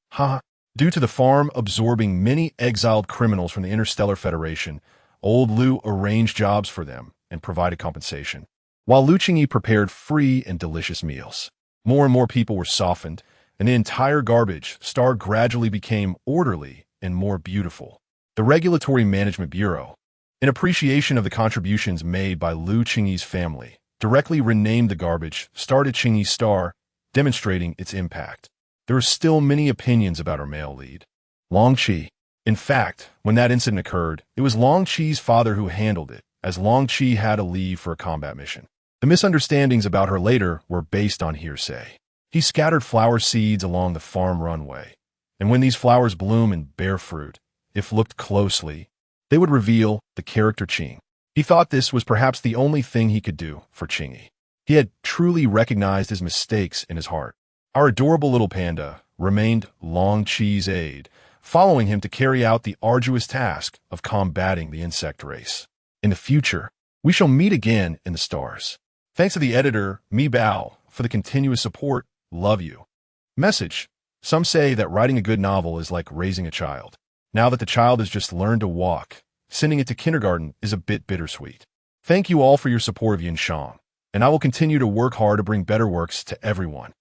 S1: Due to the farm absorbing many exiled criminals from the Interstellar Federation, old Lu arranged jobs for them and provided compensation, while Lu Qingyi prepared free and delicious meals. More and more people were softened, and the entire garbage star gradually became orderly and more beautiful. The Regulatory Management Bureau, in appreciation of the contributions made by Lu Qingyi's family, directly renamed the garbage star to Qingyi Star, demonstrating its impact. There are still many opinions about our male lead, Long Qi. In fact, when that incident occurred, it was Long Qi's father who handled it, as Long Qi had to leave for a combat mission. The misunderstandings about her later were based on hearsay. He scattered flower seeds along the farm runway, and when these flowers bloom and bear fruit, if looked closely, they would reveal the character Qing. He thought this was perhaps the only thing he could do for Qingyi. He had truly recognized his mistakes in his heart. Our adorable little panda remained Long Qi's aide, following him to carry out the arduous task of combating the insect race. In the future, we shall meet again in the stars. Thanks to the editor, Mi Bao, for the continuous support. Love you. Message. Some say that writing a good novel is like raising a child. Now that the child has just learned to walk, sending it to kindergarten is a bit bittersweet. Thank you all for your support of Yin Shang, and I will continue to work hard to bring better works to everyone.